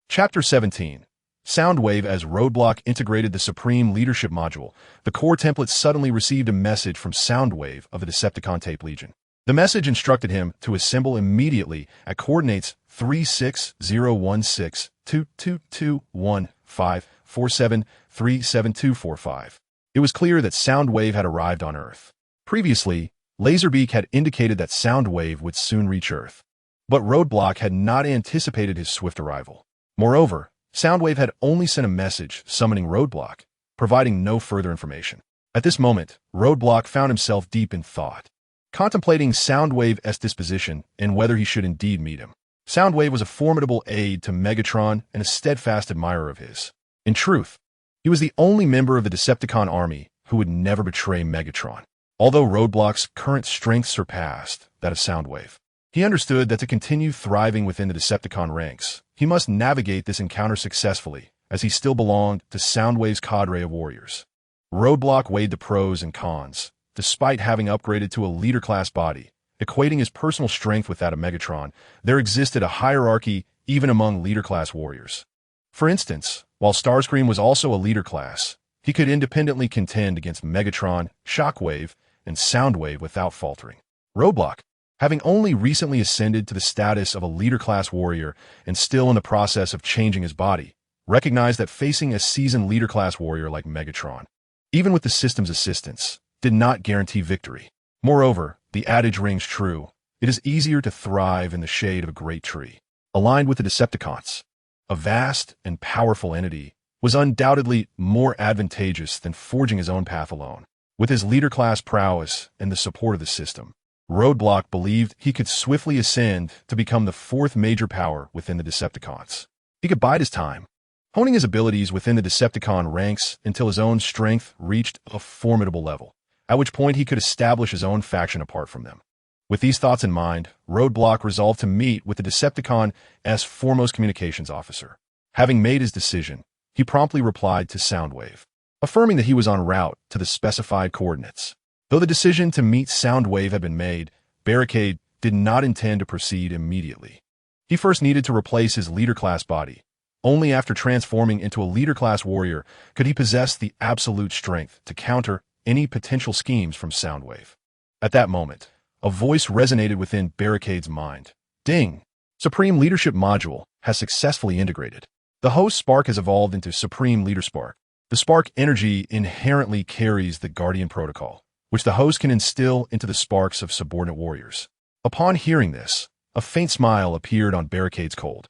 Chapter 17. Soundwave. As Roadblock integrated the Supreme Leadership Module, the core template suddenly received a message from Soundwave of the Decepticon Tape Legion. The message instructed him to assemble immediately at coordinates 36016222154737245. It was clear that Soundwave had arrived on Earth. Previously, Laserbeak had indicated that Soundwave would soon reach Earth, but Roadblock had not anticipated his swift arrival. Moreover, Soundwave had only sent a message summoning Roadblock, providing no further information. At this moment, Roadblock found himself deep in thought, contemplating Soundwave's disposition and whether he should indeed meet him. Soundwave was a formidable aide to Megatron and a steadfast admirer of his. In truth, he was the only member of the Decepticon army who would never betray Megatron. Although Roadblock's current strength surpassed that of Soundwave, he understood that to continue thriving within the Decepticon ranks, he must navigate this encounter successfully, as he still belonged to Soundwave's cadre of warriors. Roadblock weighed the pros and cons. Despite having upgraded to a leader-class body, equating his personal strength with that of Megatron, there existed a hierarchy even among leader-class warriors. For instance, while Starscream was also a leader class, he could independently contend against Megatron, Shockwave, and Soundwave without faltering. Roadblock, having only recently ascended to the status of a leader-class warrior and still in the process of changing his body, recognized that facing a seasoned leader-class warrior like Megatron, even with the system's assistance, did not guarantee victory. Moreover, the adage rings true: it is easier to thrive in the shade of a great tree. Aligned with the Decepticons, a vast and powerful entity was undoubtedly more advantageous than forging his own path alone. With his leader-class prowess and the support of the system, Roadblock believed he could swiftly ascend to become the fourth major power within the Decepticons. He could bide his time, honing his abilities within the Decepticon ranks until his own strength reached a formidable level, at which point he could establish his own faction apart from them. With these thoughts in mind, Roadblock resolved to meet with the Decepticon's foremost communications officer. Having made his decision, he promptly replied to Soundwave, affirming that he was en route to the specified coordinates. Though the decision to meet Soundwave had been made, Barricade did not intend to proceed immediately. He first needed to replace his leader-class body. Only after transforming into a leader-class warrior could he possess the absolute strength to counter any potential schemes from Soundwave. At that moment, a voice resonated within Barricade's mind. Ding! Supreme Leadership Module has successfully integrated. The host spark has evolved into Supreme Leader Spark. The spark energy inherently carries the Guardian Protocol, which the host can instill into the sparks of subordinate warriors. Upon hearing this, a faint smile appeared on Barricade's cold,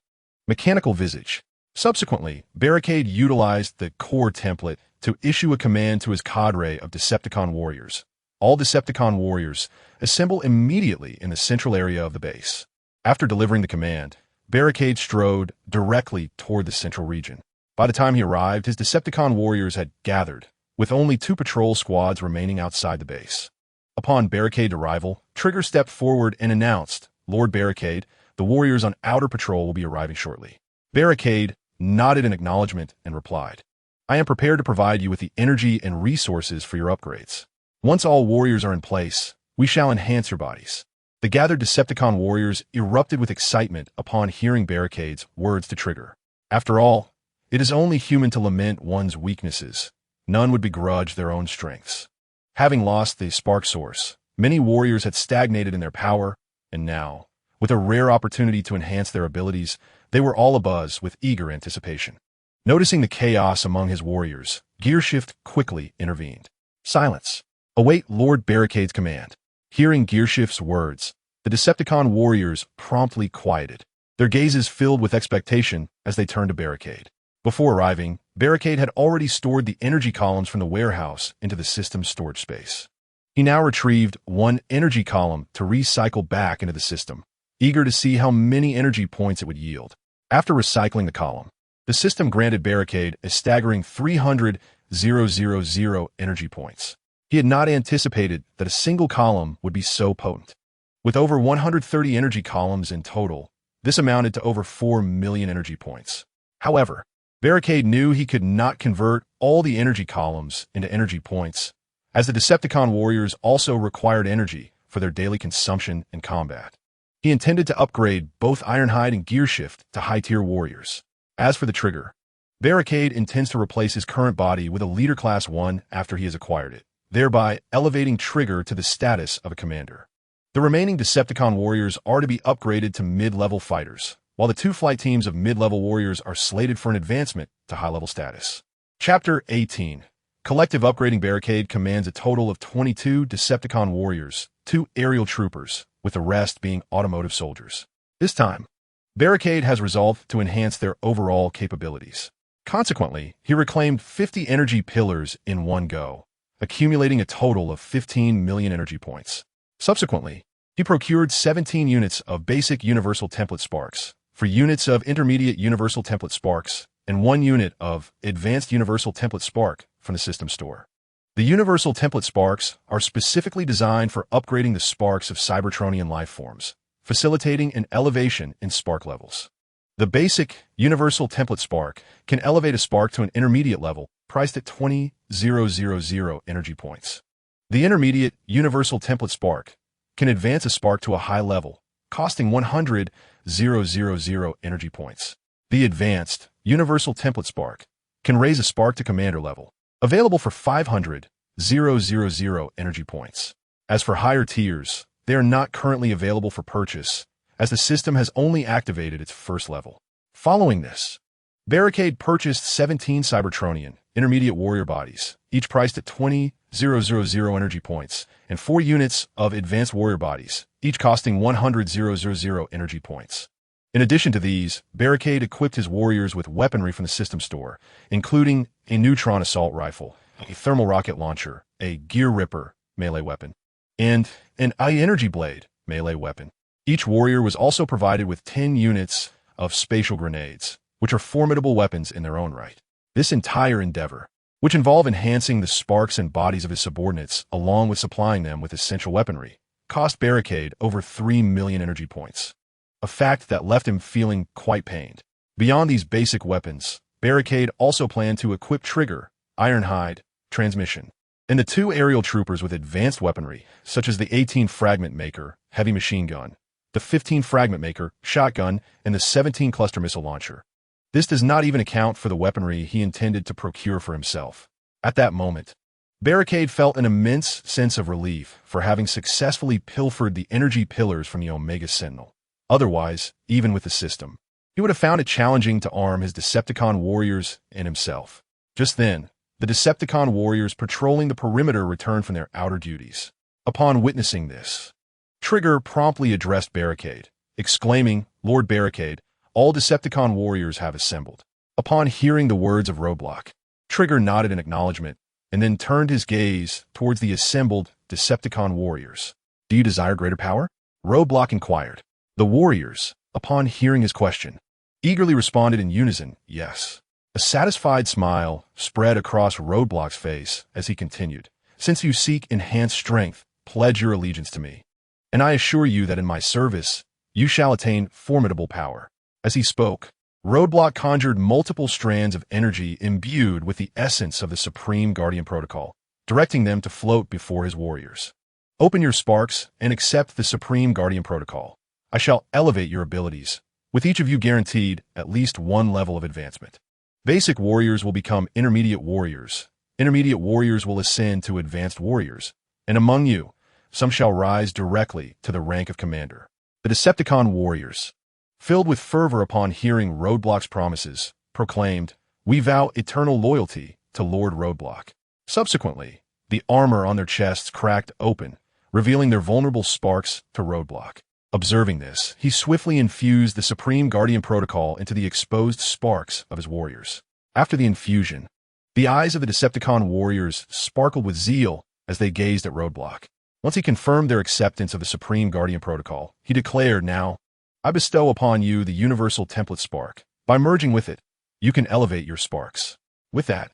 mechanical visage. Subsequently, Barricade utilized the core template to issue a command to his cadre of Decepticon warriors. All Decepticon warriors assemble immediately in the central area of the base. After delivering the command, Barricade strode directly toward the central region. By the time he arrived, his Decepticon warriors had gathered, with only 2 patrol squads remaining outside the base. Upon Barricade's arrival, Trigger stepped forward and announced, "Lord Barricade, the warriors on outer patrol will be arriving shortly." Barricade nodded in acknowledgement and replied, "I am prepared to provide you with the energy and resources for your upgrades. Once all warriors are in place, we shall enhance your bodies." The gathered Decepticon warriors erupted with excitement upon hearing Barricade's words to Trigger. After all, it is only human to lament one's weaknesses. None would begrudge their own strengths. Having lost the spark source, many warriors had stagnated in their power, and now, with a rare opportunity to enhance their abilities, they were all abuzz with eager anticipation. Noticing the chaos among his warriors, Gearshift quickly intervened. "Silence. Await Lord Barricade's command." Hearing Gearshift's words, the Decepticon warriors promptly quieted, their gazes filled with expectation as they turned to Barricade. Before arriving, Barricade had already stored the energy columns from the warehouse into the system's storage space. He now retrieved 1 energy column to recycle back into the system, eager to see how many energy points it would yield. After recycling the column, the system granted Barricade a staggering 300,000 energy points. He had not anticipated that a single column would be so potent. With over 130 energy columns in total, this amounted to over 4 million energy points. However, Barricade knew he could not convert all the energy columns into energy points, as the Decepticon warriors also required energy for their daily consumption and combat. He intended to upgrade both Ironhide and Gearshift to high-tier warriors. As for the trigger, Barricade intends to replace his current body with a Leader Class 1 after he has acquired it, thereby elevating Trigger to the status of a commander. The remaining Decepticon warriors are to be upgraded to mid-level fighters, while the 2 flight teams of mid-level warriors are slated for an advancement to high-level status. Chapter 18. Collective Upgrading. Barricade commands a total of 22 Decepticon warriors, 2 aerial troopers, with the rest being automotive soldiers. This time, Barricade has resolved to enhance their overall capabilities. Consequently, he reclaimed 50 energy pillars in one go, accumulating a total of 15 million energy points. Subsequently, he procured 17 units of basic universal template sparks, for units of intermediate universal template sparks, and 1 unit of advanced universal template spark from the system store. The universal template sparks are specifically designed for upgrading the sparks of Cybertronian life forms, facilitating an elevation in spark levels. The basic universal template spark can elevate a spark to an intermediate level, priced at 20,000 energy points. The intermediate universal template spark can advance a spark to a high level, costing 100,000 energy points. The advanced universal template spark can raise a spark to commander level, available for 500,000 energy points. As for higher tiers, they are not currently available for purchase, as the system has only activated its first level. Following this, Barricade purchased 17 Cybertronian intermediate warrior bodies, each priced at 20,000 energy points, and 4 units of advanced warrior bodies, each costing 100,000 energy points. In addition to these, Barricade equipped his warriors with weaponry from the system store, including a neutron assault rifle, a thermal rocket launcher, a gear ripper melee weapon, and an energy blade melee weapon. Each warrior was also provided with 10 units of spatial grenades, which are formidable weapons in their own right. This entire endeavor, which involved enhancing the sparks and bodies of his subordinates along with supplying them with essential weaponry, cost Barricade over 3 million energy points, a fact that left him feeling quite pained. Beyond these basic weapons, Barricade also planned to equip Trigger, Ironhide, Transmission, and the 2 aerial troopers with advanced weaponry, such as the 18 Fragment Maker, heavy machine gun, the 15 Fragment Maker, shotgun, and the 17 cluster missile launcher. This does not even account for the weaponry he intended to procure for himself. At that moment, Barricade felt an immense sense of relief for having successfully pilfered the energy pillars from the Omega Sentinel. Otherwise, even with the system, he would have found it challenging to arm his Decepticon warriors and himself. Just then, the Decepticon warriors patrolling the perimeter returned from their outer duties. Upon witnessing this, Trigger promptly addressed Barricade, exclaiming, "Lord Barricade, all Decepticon warriors have assembled." Upon hearing the words of Roadblock, Trigger nodded in acknowledgement and then turned his gaze towards the assembled Decepticon warriors. "Do you desire greater power?" Roadblock inquired. The warriors, upon hearing his question, eagerly responded in unison, "Yes." A satisfied smile spread across Roadblock's face as he continued, "Since you seek enhanced strength, pledge your allegiance to me, and I assure you that in my service, you shall attain formidable power." As he spoke, Roadblock conjured multiple strands of energy imbued with the essence of the Supreme Guardian Protocol, directing them to float before his warriors. "Open your sparks and accept the Supreme Guardian Protocol. I shall elevate your abilities, with each of you guaranteed at least 1 level of advancement. Basic warriors will become intermediate warriors. Intermediate warriors will ascend to advanced warriors, and among you, some shall rise directly to the rank of commander." The Decepticon warriors, filled with fervor upon hearing Roadblock's promises, proclaimed, "We vow eternal loyalty to Lord Roadblock." Subsequently, the armor on their chests cracked open, revealing their vulnerable sparks to Roadblock. Observing this, he swiftly infused the Supreme Guardian Protocol into the exposed sparks of his warriors. After the infusion, the eyes of the Decepticon warriors sparkled with zeal as they gazed at Roadblock. Once he confirmed their acceptance of the Supreme Guardian Protocol, he declared, "Now, I bestow upon you the universal template spark. By merging with it, you can elevate your sparks. With that,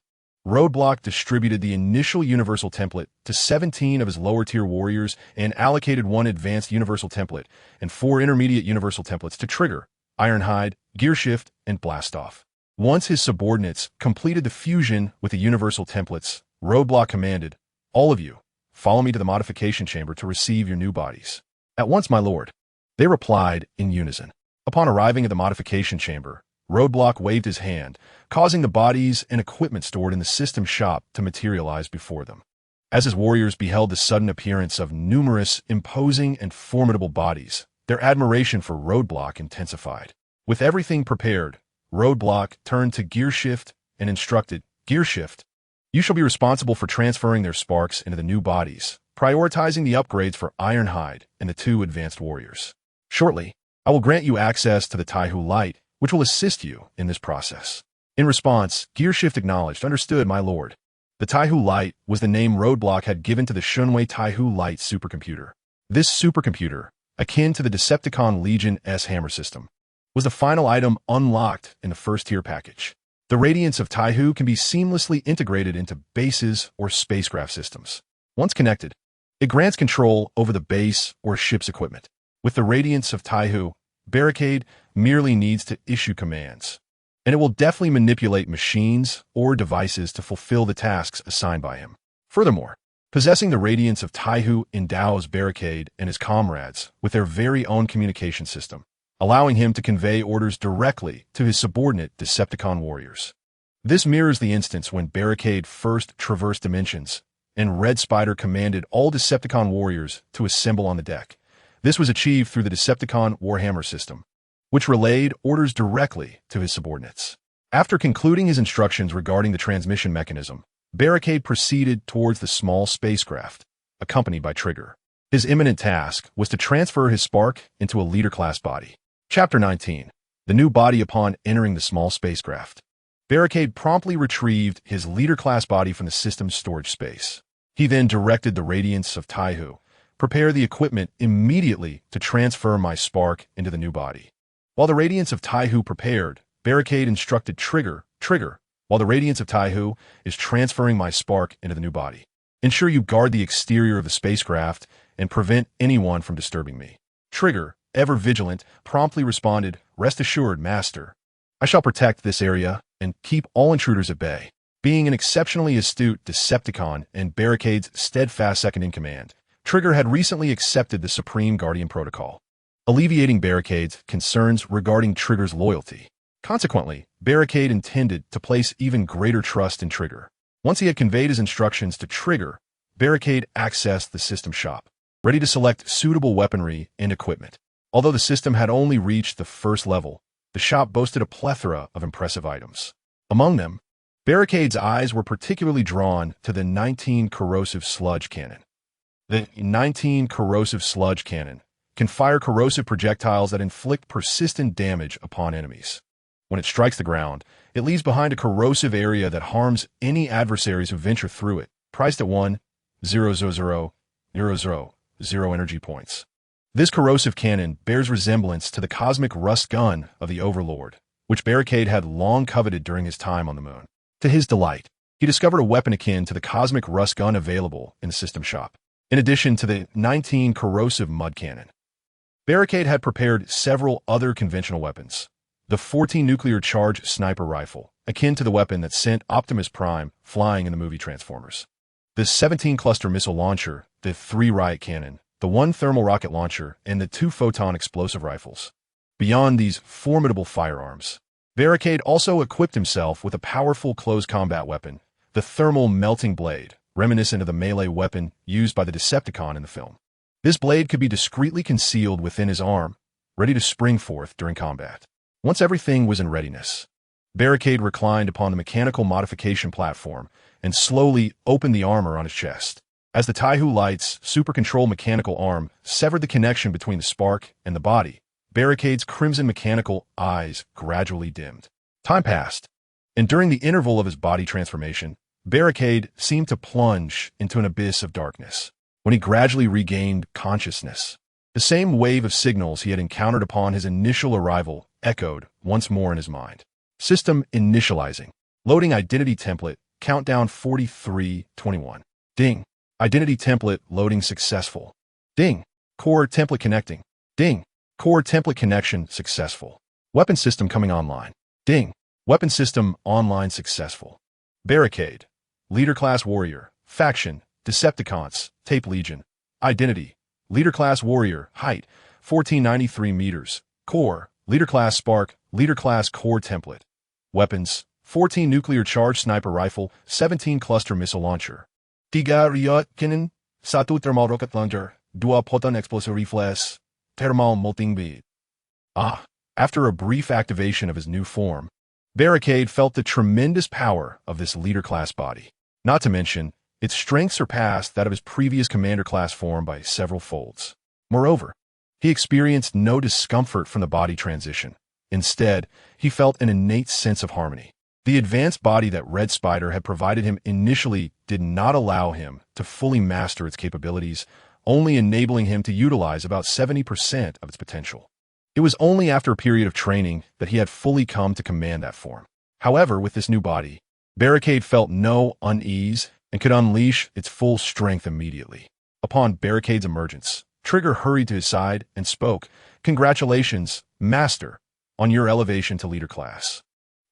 Roadblock distributed the initial universal template to 17 of his lower-tier warriors and allocated 1 advanced universal template and 4 intermediate universal templates to Trigger, Ironhide, Gearshift, and Blastoff. Once his subordinates completed the fusion with the universal templates, Roadblock commanded, "All of you, follow me to the modification chamber to receive your new bodies." "At once, my lord." They replied in unison. Upon arriving at the modification chamber, Roadblock waved his hand, causing the bodies and equipment stored in the system shop to materialize before them. As his warriors beheld the sudden appearance of numerous, imposing, and formidable bodies, their admiration for Roadblock intensified. With everything prepared, Roadblock turned to Gearshift and instructed, "Gearshift, you shall be responsible for transferring their sparks into the new bodies, prioritizing the upgrades for Ironhide and the 2 advanced warriors. Shortly, I will grant you access to the Taihu Light, which will assist you in this process." In response, Gearshift acknowledged, "Understood, my lord." The Taihu Light was the name Roadblock had given to the Shunwei Taihu Light supercomputer. This supercomputer, akin to the Decepticon Legion S hammer system, was the final item unlocked in the first-tier package. The radiance of Taihu can be seamlessly integrated into bases or spacecraft systems. Once connected, it grants control over the base or ship's equipment. With the radiance of Taihu, Barricade merely needs to issue commands, and it will deftly manipulate machines or devices to fulfill the tasks assigned by him. Furthermore, possessing the radiance of Taihu endows Barricade and his comrades with their very own communication system, allowing him to convey orders directly to his subordinate Decepticon warriors. This mirrors the instance when Barricade first traversed dimensions, and Red Spider commanded all Decepticon warriors to assemble on the deck. This was achieved through the Decepticon Warhammer system, which relayed orders directly to his subordinates. After concluding his instructions regarding the transmission mechanism, Barricade proceeded towards the small spacecraft, accompanied by Trigger. His imminent task was to transfer his spark into a leader-class body. Chapter 19. The new body upon entering the small spacecraft. Barricade promptly retrieved his leader-class body from the system's storage space. He then directed the radiance of Taihu, "Prepare the equipment immediately to transfer my spark into the new body." While the radiance of Taihu prepared, Barricade instructed Trigger, "While the radiance of Taihu is transferring my spark into the new body, ensure you guard the exterior of the spacecraft and prevent anyone from disturbing me." Trigger, ever vigilant, promptly responded, "Rest assured, Master. I shall protect this area and keep all intruders at bay." Being an exceptionally astute Decepticon and Barricade's steadfast second-in-command, Trigger had recently accepted the Supreme Guardian Protocol, alleviating Barricade's concerns regarding Trigger's loyalty. Consequently, Barricade intended to place even greater trust in Trigger. Once he had conveyed his instructions to Trigger, Barricade accessed the system shop, ready to select suitable weaponry and equipment. Although the system had only reached the first level, the shop boasted a plethora of impressive items. Among them, Barricade's eyes were particularly drawn to the 19 corrosive sludge cannon. The 19 corrosive sludge cannon can fire corrosive projectiles that inflict persistent damage upon enemies. When it strikes the ground, it leaves behind a corrosive area that harms any adversaries who venture through it, priced at 1,000,000 energy points. This corrosive cannon bears resemblance to the cosmic rust gun of the Overlord, which Barricade had long coveted during his time on the moon. To his delight, he discovered a weapon akin to the cosmic rust gun available in the system shop. In addition to the 19 corrosive mud cannon, Barricade had prepared several other conventional weapons. The 14 nuclear charge sniper rifle, akin to the weapon that sent Optimus Prime flying in the movie Transformers. The 17 cluster missile launcher, the 3 riot cannon, the 1 thermal rocket launcher, and the 2 photon explosive rifles. Beyond these formidable firearms, Barricade also equipped himself with a powerful close combat weapon, the thermal melting blade, reminiscent of the melee weapon used by the Decepticon in the film. This blade could be discreetly concealed within his arm, ready to spring forth during combat. Once everything was in readiness, Barricade reclined upon the mechanical modification platform and slowly opened the armor on his chest. As the Taihu Light's super-control mechanical arm severed the connection between the spark and the body, Barricade's crimson mechanical eyes gradually dimmed. Time passed, and during the interval of his body transformation, Barricade seemed to plunge into an abyss of darkness. When he gradually regained consciousness, The same wave of signals he had encountered upon his initial arrival echoed once more in his mind. System initializing. Loading identity template. Countdown 43:21. Ding. Identity template loading successful. Ding. Core template connecting. Ding. Core template connection successful. Weapon system coming online. Ding. Weapon system online successful. Barricade. Leader class warrior. Faction. Decepticons. Tape Legion. Identity. Leader class warrior. Height. 1493 meters. Core. Leader class spark. Leader class core template. Weapons. 14 nuclear charge sniper rifle. 17 cluster missile launcher. Tiga riot cannon. Satu thermal rocket launcher. Dua poton explosive reflex. Thermal molting bead. After a brief activation of his new form, Barricade felt the tremendous power of this leader-class body. Not to mention, its strength surpassed that of his previous commander-class form by several folds. Moreover, he experienced no discomfort from the body transition. Instead, he felt an innate sense of harmony. The advanced body that Red Spider had provided him initially did not allow him to fully master its capabilities, only enabling him to utilize about 70% of its potential. It was only after a period of training that he had fully come to command that form. However, with this new body, Barricade felt no unease and could unleash its full strength immediately. Upon Barricade's emergence, Trigger hurried to his side and spoke, "Congratulations, Master, on your elevation to leader class."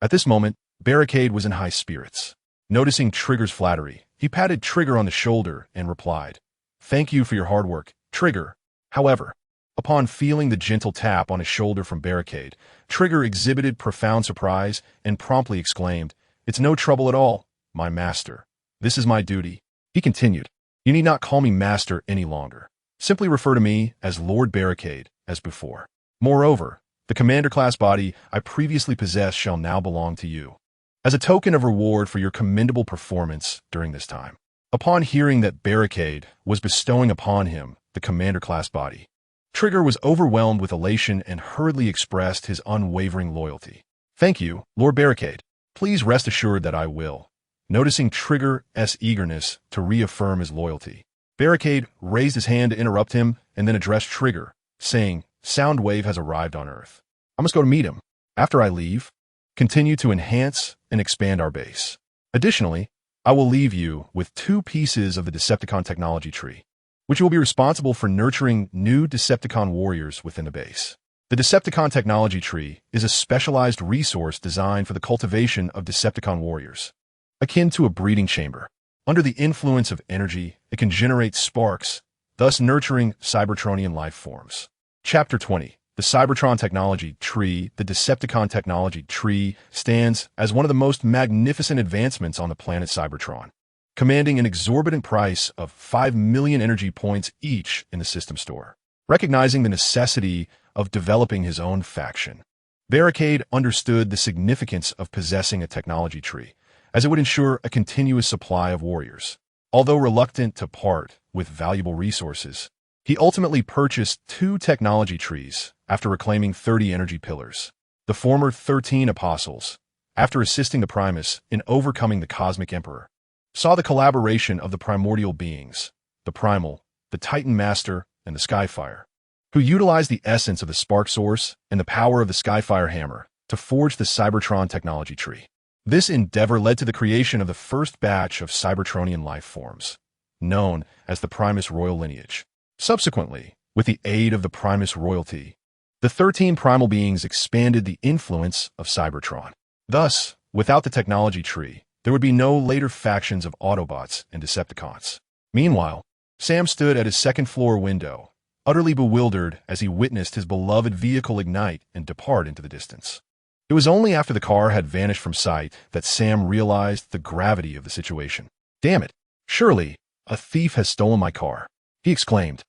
At this moment, Barricade was in high spirits. Noticing Trigger's flattery, he patted Trigger on the shoulder and replied, "Thank you for your hard work, Trigger." However, upon feeling the gentle tap on his shoulder from Barricade, Trigger exhibited profound surprise and promptly exclaimed, "It's no trouble at all, my master. This is my duty." He continued, "You need not call me master any longer. Simply refer to me as Lord Barricade, as before. Moreover, the commander-class body I previously possessed shall now belong to you, as a token of reward for your commendable performance during this time." Upon hearing that Barricade was bestowing upon him the commander-class body, Trigger was overwhelmed with elation and hurriedly expressed his unwavering loyalty. "Thank you, Lord Barricade. Please rest assured that I will." Noticing Trigger's eagerness to reaffirm his loyalty, Barricade raised his hand to interrupt him and then addressed Trigger, saying, "Soundwave has arrived on Earth. I must go to meet him. After I leave, continue to enhance and expand our base. Additionally, I will leave you with 2 pieces of the Decepticon technology tree, which will be responsible for nurturing new Decepticon warriors within the base. The Decepticon technology tree is a specialized resource designed for the cultivation of Decepticon warriors. Akin to a breeding chamber, under the influence of energy, it can generate sparks, thus nurturing Cybertronian life forms. Chapter 20. The Cybertron Technology Tree. The Decepticon Technology Tree stands as one of the most magnificent advancements on the planet Cybertron, commanding an exorbitant price of 5 million energy points each in the system store. Recognizing the necessity of developing his own faction, Barricade understood the significance of possessing a technology tree, as it would ensure a continuous supply of warriors. Although reluctant to part with valuable resources, he ultimately purchased 2 technology trees after reclaiming 30 energy pillars. The former 13 apostles, after assisting the Primus in overcoming the Cosmic Emperor, saw the collaboration of the primordial beings, the Primal, the Titan Master, and the Skyfire, who utilized the essence of the Spark Source and the power of the Skyfire Hammer to forge the Cybertron technology tree. This endeavor led to the creation of the first batch of Cybertronian life forms, known as the Primus Royal Lineage. Subsequently, with the aid of the Primus Royalty, the 13 primal beings expanded the influence of Cybertron. Thus, without the technology tree, there would be no later factions of Autobots and Decepticons. Meanwhile, Sam stood at his second-floor window, utterly bewildered as he witnessed his beloved vehicle ignite and depart into the distance. It was only after the car had vanished from sight that Sam realized the gravity of the situation. "Damn it! Surely, a thief has stolen my car," he exclaimed.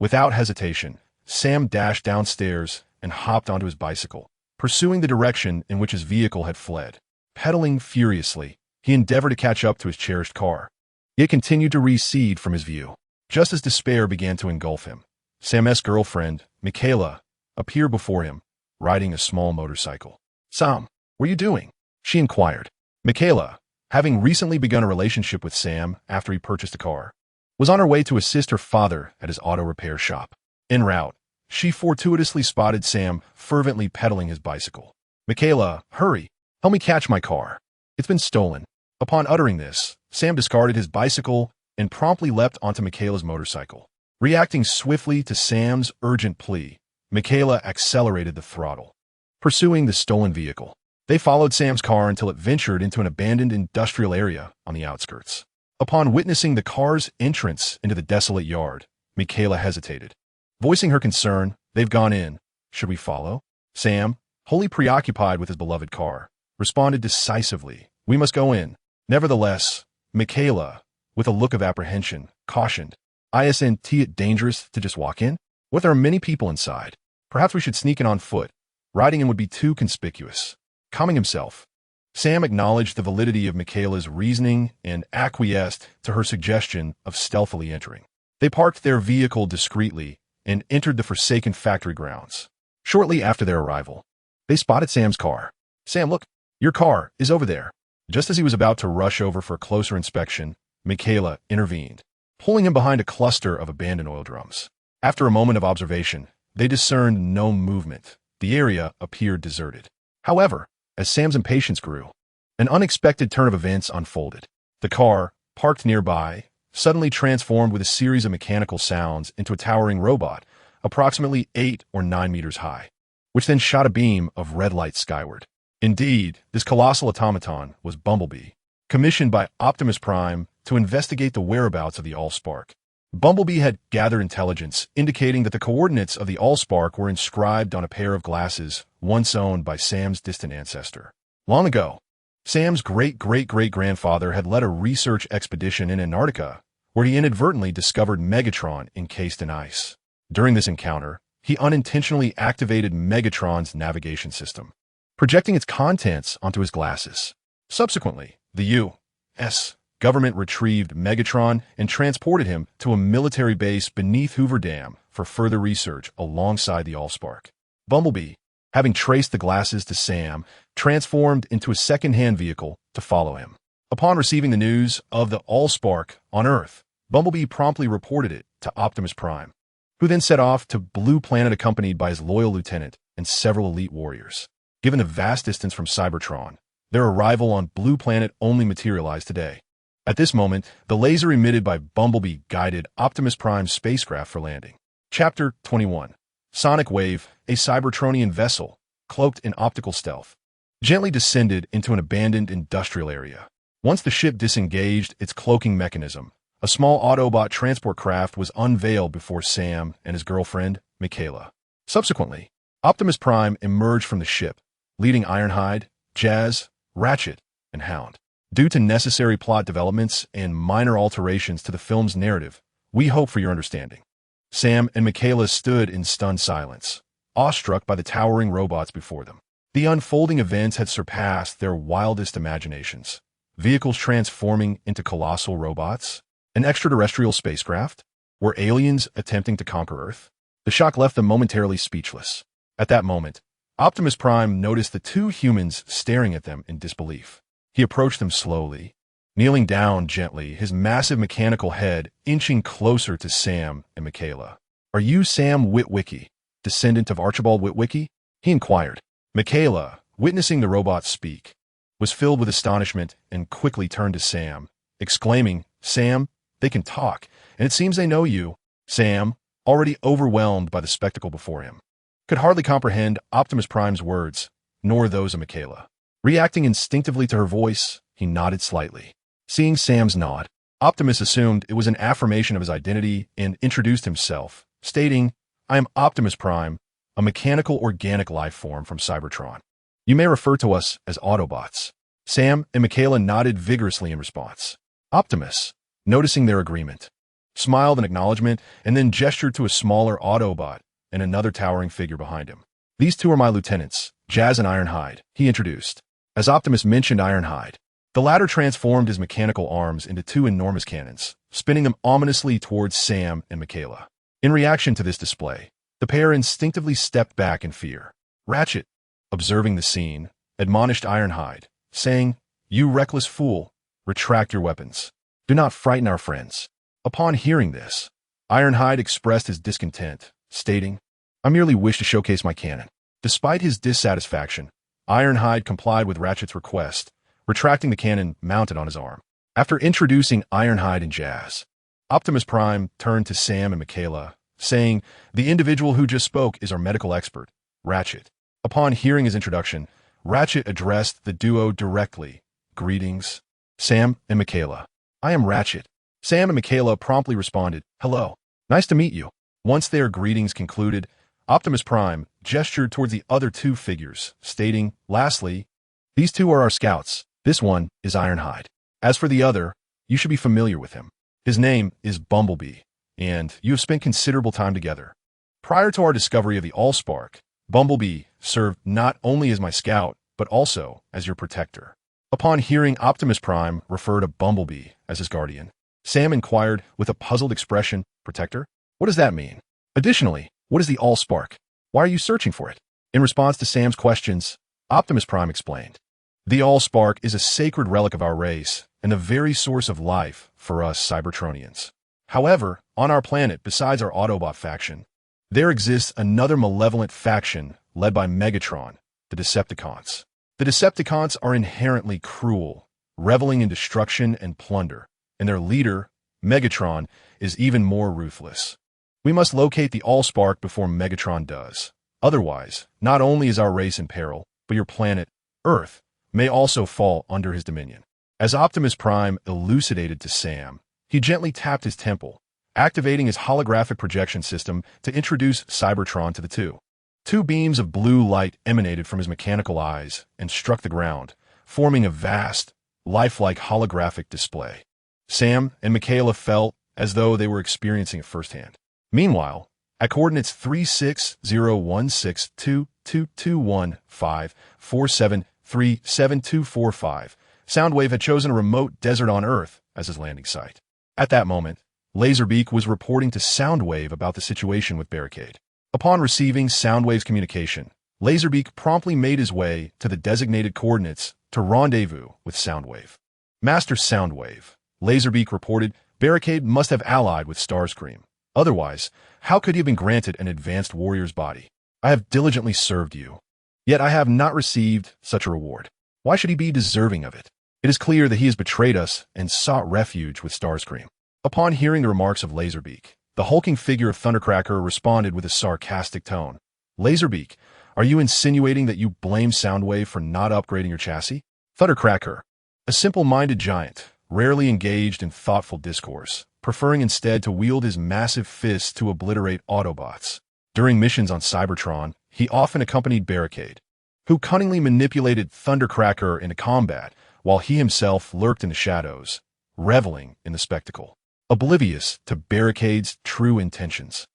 Without hesitation, Sam dashed downstairs and hopped onto his bicycle, pursuing the direction in which his vehicle had fled. Pedaling furiously, he endeavored to catch up to his cherished car. It continued to recede from his view. Just as despair began to engulf him, Sam's girlfriend, Michaela, appeared before him, riding a small motorcycle. "Sam, what are you doing?" she inquired. Michaela, having recently begun a relationship with Sam after he purchased a car, was on her way to assist her father at his auto repair shop. En route, she fortuitously spotted Sam fervently pedaling his bicycle. "Michaela, hurry! Help me catch my car. It's been stolen." Upon uttering this, Sam discarded his bicycle and promptly leapt onto Michaela's motorcycle. Reacting swiftly to Sam's urgent plea, Michaela accelerated the throttle, pursuing the stolen vehicle. They followed Sam's car until it ventured into an abandoned industrial area on the outskirts. Upon witnessing the car's entrance into the desolate yard, Michaela hesitated. Voicing her concern, "They've gone in. Should we follow?" Sam, wholly preoccupied with his beloved car, responded decisively, "We must go in." Nevertheless, Michaela, with a look of apprehension, cautioned, "Isn't it dangerous to just walk in? What, there are many people inside. Perhaps we should sneak in on foot. Riding in would be too conspicuous." Calming himself, Sam acknowledged the validity of Michaela's reasoning and acquiesced to her suggestion of stealthily entering. They parked their vehicle discreetly and entered the forsaken factory grounds. Shortly after their arrival, they spotted Sam's car. "Sam, look, your car is over there." Just as he was about to rush over for a closer inspection, Michaela intervened, pulling him behind a cluster of abandoned oil drums. After a moment of observation, they discerned no movement. The area appeared deserted. However, as Sam's impatience grew, an unexpected turn of events unfolded. The car, parked nearby, suddenly transformed with a series of mechanical sounds into a towering robot, approximately 8 or 9 meters high, which then shot a beam of red light skyward. Indeed, this colossal automaton was Bumblebee, commissioned by Optimus Prime to investigate the whereabouts of the AllSpark. Bumblebee had gathered intelligence indicating that the coordinates of the AllSpark were inscribed on a pair of glasses once owned by Sam's distant ancestor. Long ago, Sam's great-great-great-grandfather had led a research expedition in Antarctica, where he inadvertently discovered Megatron encased in ice. During this encounter, he unintentionally activated Megatron's navigation system, projecting its contents onto his glasses. Subsequently, the U.S. government retrieved Megatron and transported him to a military base beneath Hoover Dam for further research alongside the AllSpark. Bumblebee, having traced the glasses to Sam, transformed into a second-hand vehicle to follow him. Upon receiving the news of the AllSpark on Earth, Bumblebee promptly reported it to Optimus Prime, who then set off to Blue Planet accompanied by his loyal lieutenant and several elite warriors. Given the vast distance from Cybertron, their arrival on Blue Planet only materialized today. At this moment, the laser emitted by Bumblebee guided Optimus Prime's spacecraft for landing. Chapter 21. Sonic Wave, a Cybertronian vessel, cloaked in optical stealth, gently descended into an abandoned industrial area. Once the ship disengaged its cloaking mechanism, a small Autobot transport craft was unveiled before Sam and his girlfriend, Michaela. Subsequently, Optimus Prime emerged from the ship, leading Ironhide, Jazz, Ratchet, and Hound. Due to necessary plot developments and minor alterations to the film's narrative, we hope for your understanding. Sam and Michaela stood in stunned silence, awestruck by the towering robots before them. The unfolding events had surpassed their wildest imaginations. Vehicles transforming into colossal robots? An extraterrestrial spacecraft? Were aliens attempting to conquer Earth? The shock left them momentarily speechless. At that moment, Optimus Prime noticed the two humans staring at them in disbelief. He approached them slowly, kneeling down gently, his massive mechanical head inching closer to Sam and Michaela. "Are you Sam Witwicky, descendant of Archibald Witwicky?" he inquired. Michaela, witnessing the robot speak, was filled with astonishment and quickly turned to Sam, exclaiming, "Sam, they can talk, and it seems they know you." Sam, already overwhelmed by the spectacle before him, could hardly comprehend Optimus Prime's words, nor those of Michaela. Reacting instinctively to her voice, he nodded slightly. Seeing Sam's nod, Optimus assumed it was an affirmation of his identity and introduced himself, stating, "I am Optimus Prime, a mechanical organic life form from Cybertron. You may refer to us as Autobots." Sam and Michaela nodded vigorously in response. Optimus, noticing their agreement, smiled in acknowledgement and then gestured to a smaller Autobot and another towering figure behind him. "These two are my lieutenants, Jazz and Ironhide," he introduced. As Optimus mentioned Ironhide, the latter transformed his mechanical arms into two enormous cannons, spinning them ominously towards Sam and Michaela. In reaction to this display, the pair instinctively stepped back in fear. Ratchet, observing the scene, admonished Ironhide, saying, "You reckless fool, retract your weapons. Do not frighten our friends." Upon hearing this, Ironhide expressed his discontent, stating, I merely wish to showcase my cannon. Despite his dissatisfaction, Ironhide complied with Ratchet's request, retracting the cannon mounted on his arm. After introducing Ironhide and Jazz, Optimus Prime turned to Sam and Michaela, saying, "The individual who just spoke is our medical expert, Ratchet." Upon hearing his introduction, Ratchet addressed the duo directly. "Greetings, Sam and Michaela. I am Ratchet." Sam and Michaela promptly responded, "Hello. Nice to meet you." Once their greetings concluded, Optimus Prime gestured towards the other two figures, stating, "Lastly, these two are our scouts. This one is Ironhide. As for the other, you should be familiar with him. His name is Bumblebee, and you have spent considerable time together. Prior to our discovery of the AllSpark, Bumblebee served not only as my scout, but also as your protector." Upon hearing Optimus Prime refer to Bumblebee as his guardian, Sam inquired with a puzzled expression, "Protector? What does that mean? Additionally, what is the AllSpark? Why are you searching for it?" In response to Sam's questions, Optimus Prime explained, "The AllSpark is a sacred relic of our race and the very source of life for us Cybertronians. However, on our planet, besides our Autobot faction, there exists another malevolent faction led by Megatron, the Decepticons. The Decepticons are inherently cruel, reveling in destruction and plunder, and their leader, Megatron, is even more ruthless. We must locate the AllSpark before Megatron does. Otherwise, not only is our race in peril, but your planet, Earth, may also fall under his dominion." As Optimus Prime elucidated to Sam, he gently tapped his temple, activating his holographic projection system to introduce Cybertron to the two. Two beams of blue light emanated from his mechanical eyes and struck the ground, forming a vast, lifelike holographic display. Sam and Michaela felt as though they were experiencing it firsthand. Meanwhile, at coordinates 360162221547372445, Soundwave had chosen a remote desert on Earth as his landing site. At that moment, Laserbeak was reporting to Soundwave about the situation with Barricade. Upon receiving Soundwave's communication, Laserbeak promptly made his way to the designated coordinates to rendezvous with Soundwave. "Master Soundwave," Laserbeak reported, "Barricade must have allied with Starscream. Otherwise, how could he have been granted an advanced warrior's body? I have diligently served you, yet I have not received such a reward. Why should he be deserving of it? It is clear that he has betrayed us and sought refuge with Starscream." Upon hearing the remarks of Laserbeak, the hulking figure of Thundercracker responded with a sarcastic tone. "Laserbeak, are you insinuating that you blame Soundwave for not upgrading your chassis?" Thundercracker, a simple-minded giant, rarely engaged in thoughtful discourse, preferring instead to wield his massive fists to obliterate Autobots. During missions on Cybertron, he often accompanied Barricade, who cunningly manipulated Thundercracker into combat while he himself lurked in the shadows, reveling in the spectacle, oblivious to Barricade's true intentions.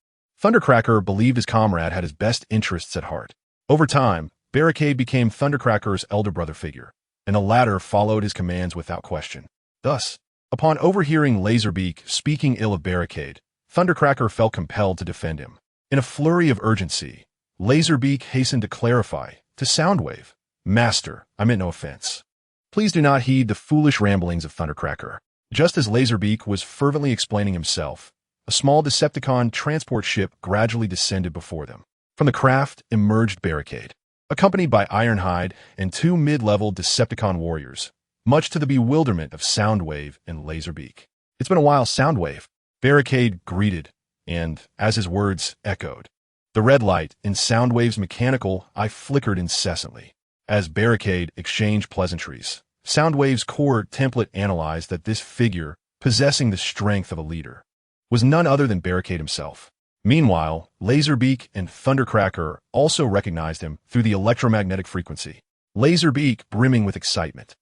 Thundercracker believed his comrade had his best interests at heart. Over time, Barricade became Thundercracker's elder brother figure, and the latter followed his commands without question. Thus, upon overhearing Laserbeak speaking ill of Barricade, Thundercracker felt compelled to defend him. In a flurry of urgency, Laserbeak hastened to clarify to Soundwave, "Master, I meant no offense. Please do not heed the foolish ramblings of Thundercracker." Just as Laserbeak was fervently explaining himself, a small Decepticon transport ship gradually descended before them. From the craft emerged Barricade, accompanied by Ironhide and two mid-level Decepticon warriors, much to the bewilderment of Soundwave and Laserbeak. "It's been a while, Soundwave," Barricade greeted, and, as his words echoed, the red light in Soundwave's mechanical eye flickered incessantly. As Barricade exchanged pleasantries, Soundwave's core template analyzed that this figure, possessing the strength of a leader, was none other than Barricade himself. Meanwhile, Laserbeak and Thundercracker also recognized him through the electromagnetic frequency. Laserbeak, brimming with excitement,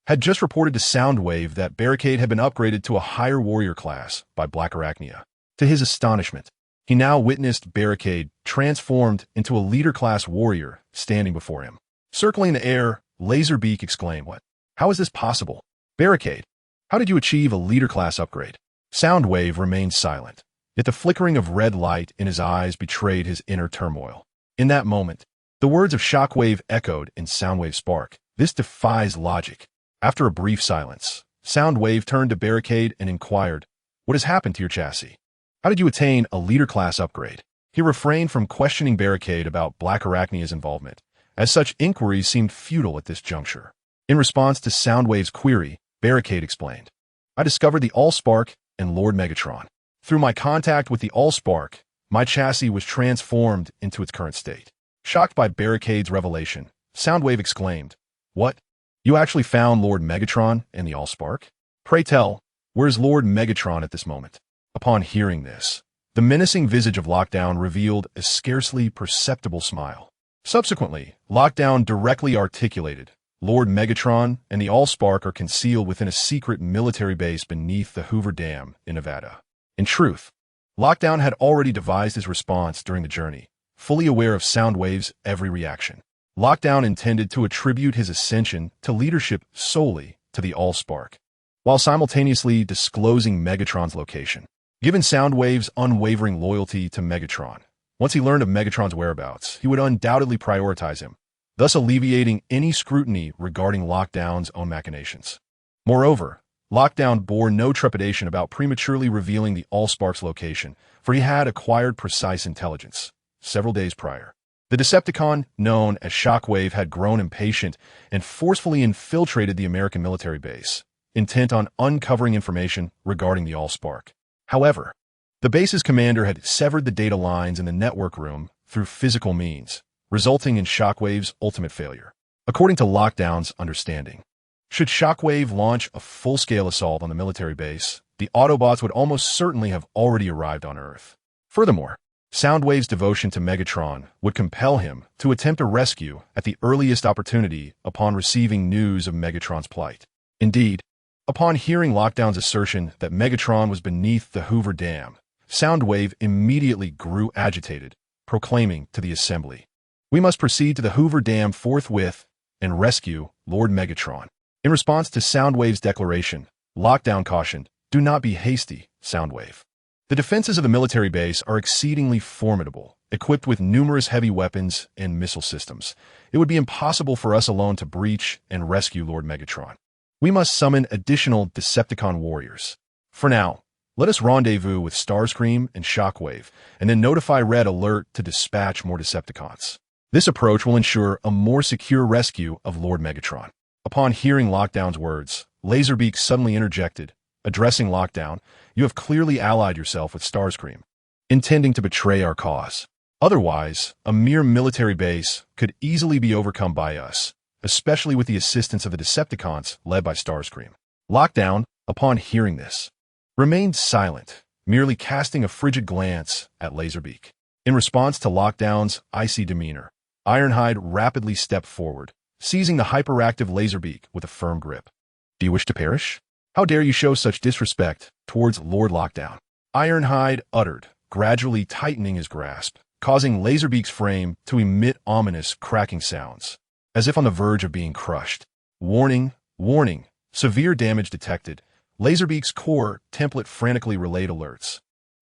had just reported to Soundwave that Barricade had been upgraded to a higher warrior class by Black Arachnia. To his astonishment, he now witnessed Barricade transformed into a leader-class warrior standing before him. Circling the air, Laserbeak exclaimed, "What? How is this possible? Barricade, how did you achieve a leader-class upgrade?" Soundwave remained silent, yet the flickering of red light in his eyes betrayed his inner turmoil. In that moment, the words of Shockwave echoed in Soundwave's spark. "This defies logic." After a brief silence, Soundwave turned to Barricade and inquired, "What has happened to your chassis? How did you attain a leader-class upgrade?" He refrained from questioning Barricade about Black Arachnia's involvement, as such inquiries seemed futile at this juncture. In response to Soundwave's query, Barricade explained, "I discovered the AllSpark and Lord Megatron. Through my contact with the AllSpark, my chassis was transformed into its current state." Shocked by Barricade's revelation, Soundwave exclaimed, "What? You actually found Lord Megatron and the AllSpark? Pray tell, where's Lord Megatron at this moment?" Upon hearing this, the menacing visage of Lockdown revealed a scarcely perceptible smile. Subsequently, Lockdown directly articulated, "Lord Megatron and the AllSpark are concealed within a secret military base beneath the Hoover Dam in Nevada." In truth, Lockdown had already devised his response during the journey, fully aware of Soundwave's every reaction. Lockdown intended to attribute his ascension to leadership solely to the AllSpark, while simultaneously disclosing Megatron's location. Given Soundwave's unwavering loyalty to Megatron, once he learned of Megatron's whereabouts, he would undoubtedly prioritize him, thus alleviating any scrutiny regarding Lockdown's own machinations. Moreover, Lockdown bore no trepidation about prematurely revealing the AllSpark's location, for he had acquired precise intelligence several days prior. The Decepticon, known as Shockwave, had grown impatient and forcefully infiltrated the American military base, intent on uncovering information regarding the AllSpark. However, the base's commander had severed the data lines in the network room through physical means, resulting in Shockwave's ultimate failure. According to Lockdown's understanding, should Shockwave launch a full-scale assault on the military base, the Autobots would almost certainly have already arrived on Earth. Furthermore, Soundwave's devotion to Megatron would compel him to attempt a rescue at the earliest opportunity upon receiving news of Megatron's plight. Indeed, upon hearing Lockdown's assertion that Megatron was beneath the Hoover Dam, Soundwave immediately grew agitated, proclaiming to the assembly, "We must proceed to the Hoover Dam forthwith and rescue Lord Megatron." In response to Soundwave's declaration, Lockdown cautioned, "Do not be hasty, Soundwave. The defenses of the military base are exceedingly formidable, equipped with numerous heavy weapons and missile systems. It would be impossible for us alone to breach and rescue Lord Megatron. We must summon additional Decepticon warriors. For now, let us rendezvous with Starscream and Shockwave, and then notify Red Alert to dispatch more Decepticons. This approach will ensure a more secure rescue of Lord Megatron." Upon hearing Lockdown's words, Laserbeak suddenly interjected, addressing Lockdown, "You have clearly allied yourself with Starscream, intending to betray our cause. Otherwise, a mere military base could easily be overcome by us, especially with the assistance of the Decepticons led by Starscream." Lockdown, upon hearing this, remained silent, merely casting a frigid glance at Laserbeak. In response to Lockdown's icy demeanor, Ironhide rapidly stepped forward, seizing the hyperactive Laserbeak with a firm grip. "Do you wish to perish? How dare you show such disrespect towards Lord Lockdown?" Ironhide uttered, gradually tightening his grasp, causing Laserbeak's frame to emit ominous cracking sounds, as if on the verge of being crushed. "Warning, warning, severe damage detected." Laserbeak's core template frantically relayed alerts.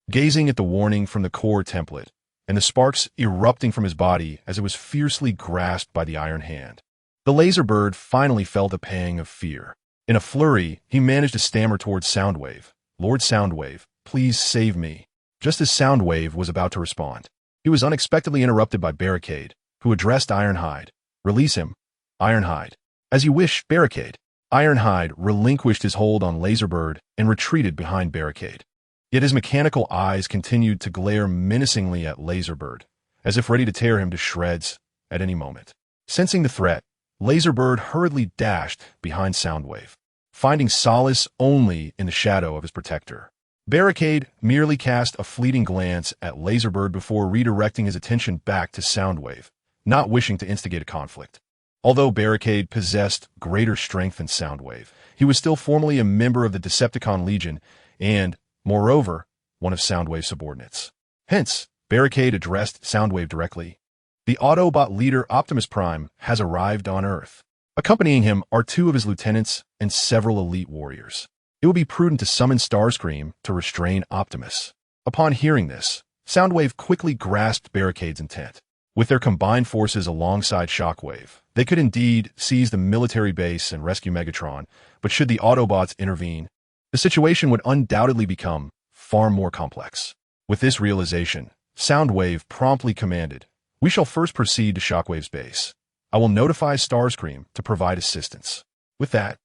Gazing at the warning from the core template, and the sparks erupting from his body as it was fiercely grasped by the iron hand, the laser bird finally felt a pang of fear. In a flurry, he managed to stammer towards Soundwave, "Lord Soundwave, please save me." Just as Soundwave was about to respond, he was unexpectedly interrupted by Barricade, who addressed Ironhide. "Release him, Ironhide." "As you wish, Barricade." Ironhide relinquished his hold on Laserbird and retreated behind Barricade. Yet his mechanical eyes continued to glare menacingly at Laserbird, as if ready to tear him to shreds at any moment. Sensing the threat, Laserbird hurriedly dashed behind Soundwave, finding solace only in the shadow of his protector. Barricade merely cast a fleeting glance at Laserbird before redirecting his attention back to Soundwave, not wishing to instigate a conflict. Although Barricade possessed greater strength than Soundwave, he was still formally a member of the Decepticon Legion and, moreover, one of Soundwave's subordinates. Hence, Barricade addressed Soundwave directly. "The Autobot leader Optimus Prime has arrived on Earth. Accompanying him are 2 of his lieutenants and several elite warriors. It will be prudent to summon Starscream to restrain Optimus." Upon hearing this, Soundwave quickly grasped Barricade's intent. With their combined forces alongside Shockwave, they could indeed seize the military base and rescue Megatron, but should the Autobots intervene, the situation would undoubtedly become far more complex. With this realization, Soundwave promptly commanded, "We shall first proceed to Shockwave's base. I will notify Starscream to provide assistance." With that,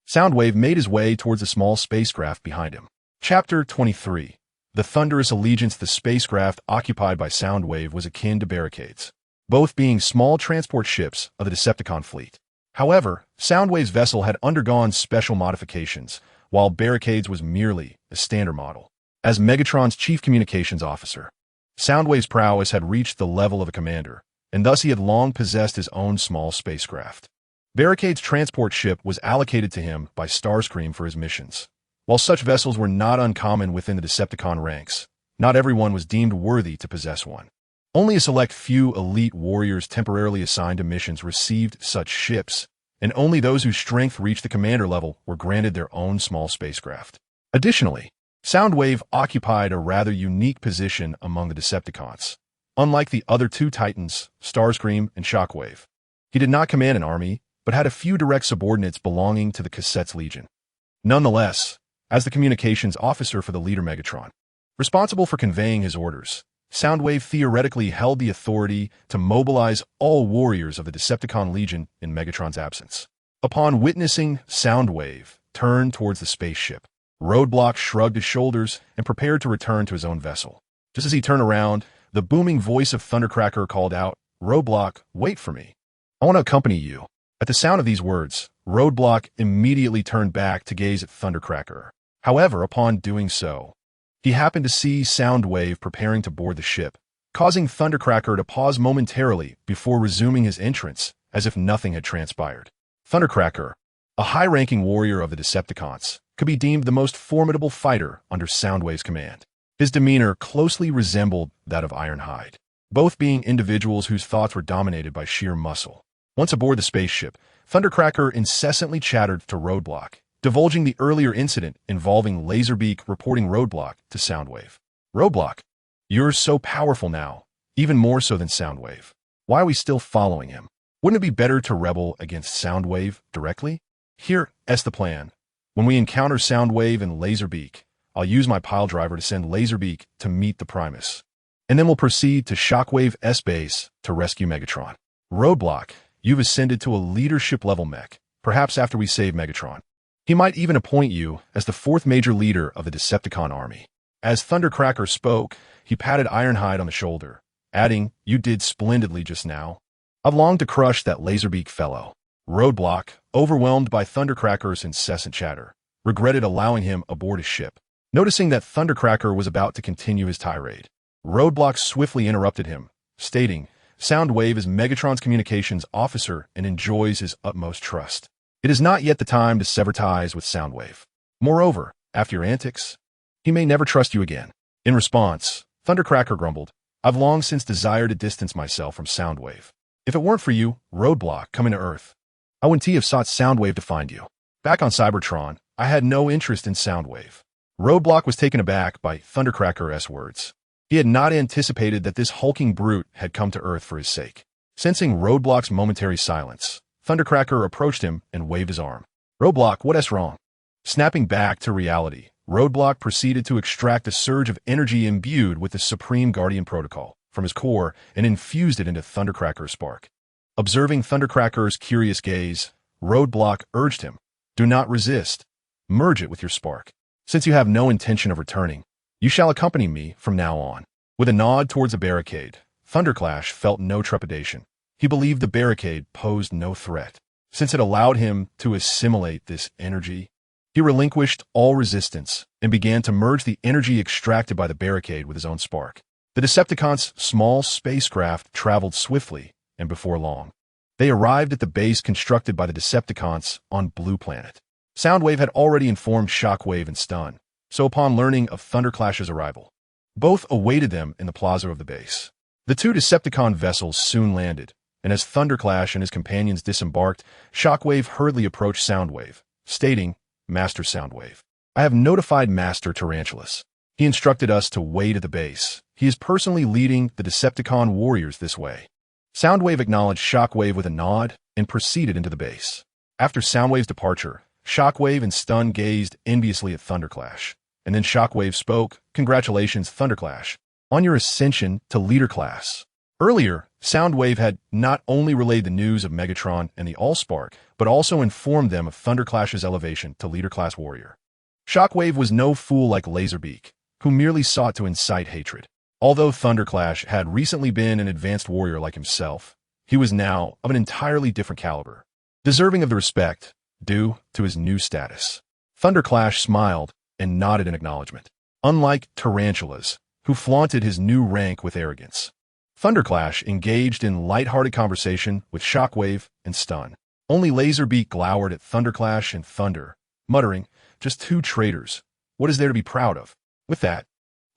Soundwave made his way towards a small spacecraft behind him. Chapter 23. The thunderous allegiance. The spacecraft occupied by Soundwave was akin to Barricades, both being small transport ships of the Decepticon fleet. However, Soundwave's vessel had undergone special modifications, while Barricades was merely a standard model. As Megatron's chief communications officer, Soundwave's prowess had reached the level of a commander, and thus he had long possessed his own small spacecraft. Barricade's transport ship was allocated to him by Starscream for his missions. While such vessels were not uncommon within the Decepticon ranks, not everyone was deemed worthy to possess one. Only a select few elite warriors temporarily assigned to missions received such ships, and only those whose strength reached the commander level were granted their own small spacecraft. Additionally, Soundwave occupied a rather unique position among the Decepticons. Unlike the other two Titans, Starscream and Shockwave, he did not command an army, but had a few direct subordinates belonging to the Cassette's Legion. Nonetheless, as the communications officer for the leader Megatron, responsible for conveying his orders, Soundwave theoretically held the authority to mobilize all warriors of the Decepticon Legion in Megatron's absence. Upon witnessing Soundwave turn towards the spaceship, Roadblock shrugged his shoulders and prepared to return to his own vessel. Just as he turned around, the booming voice of Thundercracker called out, "Roadblock, wait for me. I want to accompany you." At the sound of these words, Roadblock immediately turned back to gaze at Thundercracker. However, upon doing so, he happened to see Soundwave preparing to board the ship, causing Thundercracker to pause momentarily before resuming his entrance as if nothing had transpired. Thundercracker, a high-ranking warrior of the Decepticons, could be deemed the most formidable fighter under Soundwave's command. His demeanor closely resembled that of Ironhide, both being individuals whose thoughts were dominated by sheer muscle. Once aboard the spaceship, Thundercracker incessantly chattered to Roadblock, divulging the earlier incident involving Laserbeak reporting Roadblock to Soundwave. "Roadblock, you're so powerful now, even more so than Soundwave. Why are we still following him? Wouldn't it be better to rebel against Soundwave directly? Here's the plan. When we encounter Soundwave and Laserbeak, I'll use my piledriver to send Laserbeak to meet the Primus, and then we'll proceed to Shockwave's base to rescue Megatron. Roadblock, you've ascended to a leadership-level mech, perhaps after we save Megatron. He might even appoint you as the fourth major leader of the Decepticon army." As Thundercracker spoke, he patted Ironhide on the shoulder, adding, "You did splendidly just now. I've longed to crush that Laserbeak fellow." Roadblock, overwhelmed by Thundercracker's incessant chatter, regretted allowing him aboard his ship. Noticing that Thundercracker was about to continue his tirade, Roadblock swiftly interrupted him, stating, "Soundwave is Megatron's communications officer and enjoys his utmost trust. It is not yet the time to sever ties with Soundwave. Moreover, after your antics, he may never trust you again." In response, Thundercracker grumbled, "I've long since desired to distance myself from Soundwave. If it weren't for you, Roadblock, coming to Earth, I wouldn't have sought Soundwave to find you. Back on Cybertron, I had no interest in Soundwave." Roadblock was taken aback by Thundercracker's words. He had not anticipated that this hulking brute had come to Earth for his sake. Sensing Roadblock's momentary silence, Thundercracker approached him and waved his arm. "Roadblock, what's wrong?" Snapping back to reality, Roadblock proceeded to extract a surge of energy imbued with the Supreme Guardian Protocol from his core and infused it into Thundercracker's spark. Observing Thundercracker's curious gaze, Roadblock urged him, "Do not resist. Merge it with your spark. Since you have no intention of returning, you shall accompany me from now on." With a nod towards the barricade, Thunderclash felt no trepidation. He believed the barricade posed no threat, since it allowed him to assimilate this energy. He relinquished all resistance and began to merge the energy extracted by the barricade with his own spark. The Decepticons' small spacecraft traveled swiftly, and before long, they arrived at the base constructed by the Decepticons on Blue Planet. Soundwave had already informed Shockwave and Stun, so upon learning of Thunderclash's arrival, both awaited them in the plaza of the base. The two Decepticon vessels soon landed, and as Thunderclash and his companions disembarked, Shockwave hurriedly approached Soundwave, stating, "Master Soundwave, I have notified Master Tarantulas. He instructed us to wait at the base. He is personally leading the Decepticon warriors this way." Soundwave acknowledged Shockwave with a nod and proceeded into the base. After Soundwave's departure, Shockwave and Stun gazed enviously at Thunderclash, and then Shockwave spoke, "Congratulations, Thunderclash, on your ascension to leader class. Earlier, Soundwave had not only relayed the news of Megatron and the AllSpark, but also informed them of Thunderclash's elevation to leader class warrior. Shockwave was no fool like Laserbeak, who merely sought to incite hatred. Although Thunderclash had recently been an advanced warrior like himself, he was now of an entirely different caliber, deserving of the respect due to his new status. Thunderclash smiled and nodded in acknowledgement. Unlike tarantulas, who flaunted his new rank with arrogance, Thunderclash engaged in light-hearted conversation with Shockwave and Stun. Only Laserbeak glowered at Thunderclash and Thunder, muttering, "Just two traitors. What is there to be proud of?" With that,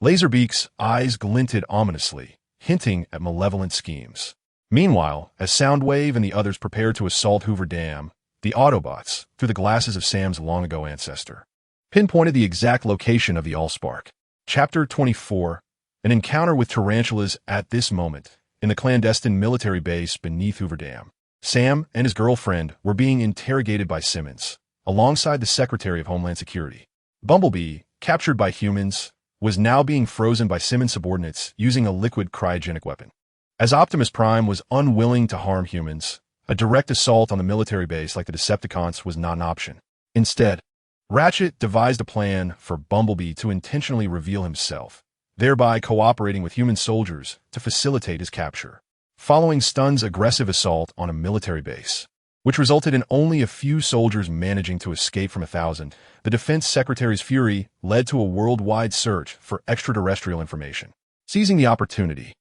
Laserbeak's eyes glinted ominously, hinting at malevolent schemes. Meanwhile, as Soundwave and the others prepared to assault Hoover Dam, the Autobots, through the glasses of Sam's long-ago ancestor, pinpointed the exact location of the AllSpark. Chapter 24, an encounter with tarantulas at this moment, in the clandestine military base beneath Hoover Dam. Sam and his girlfriend were being interrogated by Simmons, alongside the Secretary of Homeland Security. Bumblebee, captured by humans, was now being frozen by Simmons' subordinates using a liquid cryogenic weapon. As Optimus Prime was unwilling to harm humans, a direct assault on the military base like the Decepticons was not an option. Instead, Ratchet devised a plan for Bumblebee to intentionally reveal himself, thereby cooperating with human soldiers to facilitate his capture. Following Stun's aggressive assault on a military base, which resulted in only a few soldiers managing to escape from 1,000, the Defense Secretary's fury led to a worldwide search for extraterrestrial information. Seizing the opportunity,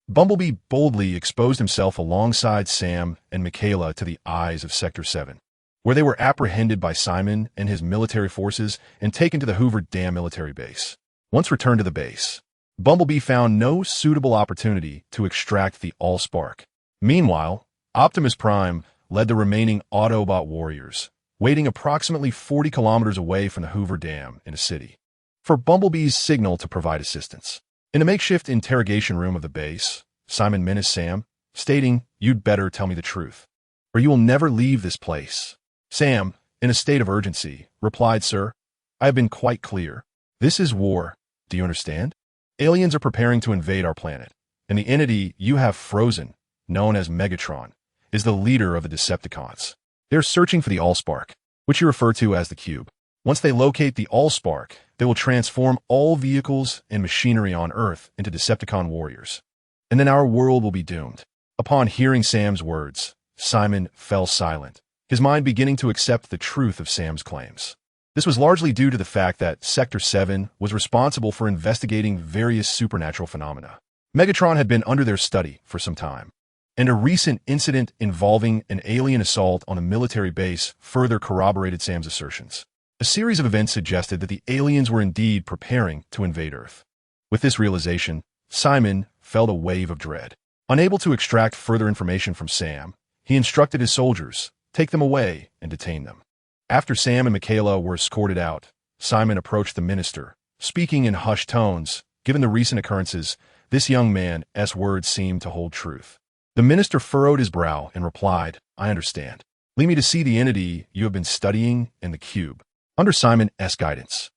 Bumblebee boldly exposed himself alongside Sam and Michaela to the eyes of Sector 7, where they were apprehended by Simon and his military forces and taken to the Hoover Dam military base. Once returned to the base, Bumblebee found no suitable opportunity to extract the AllSpark. Meanwhile, Optimus Prime led the remaining Autobot warriors, waiting approximately 40 kilometers away from the Hoover Dam in a city, for Bumblebee's signal to provide assistance. In a makeshift interrogation room of the base, Simon menaced Sam, stating, "You'd better tell me the truth, or you will never leave this place." Sam, in a state of urgency, replied, "Sir, I have been quite clear. This is war. Do you understand? Aliens are preparing to invade our planet, and the entity you have frozen, known as Megatron, is the leader of the Decepticons. They're searching for the AllSpark, which you refer to as the Cube. Once they locate the AllSpark, they will transform all vehicles and machinery on Earth into Decepticon warriors, and then our world will be doomed." Upon hearing Sam's words, Simon fell silent, his mind beginning to accept the truth of Sam's claims. This was largely due to the fact that Sector 7 was responsible for investigating various supernatural phenomena. Megatron had been under their study for some time, and a recent incident involving an alien assault on a military base further corroborated Sam's assertions. A series of events suggested that the aliens were indeed preparing to invade Earth. With this realization, Simon felt a wave of dread. Unable to extract further information from Sam, he instructed his soldiers, take them away and detain them. After Sam and Michaela were escorted out, Simon approached the minister, speaking in hushed tones. Given the recent occurrences, this young man's words seemed to hold truth. The minister furrowed his brow and replied, "I understand. Lead me to see the entity you have been studying in the Cube." Under Simon's guidance,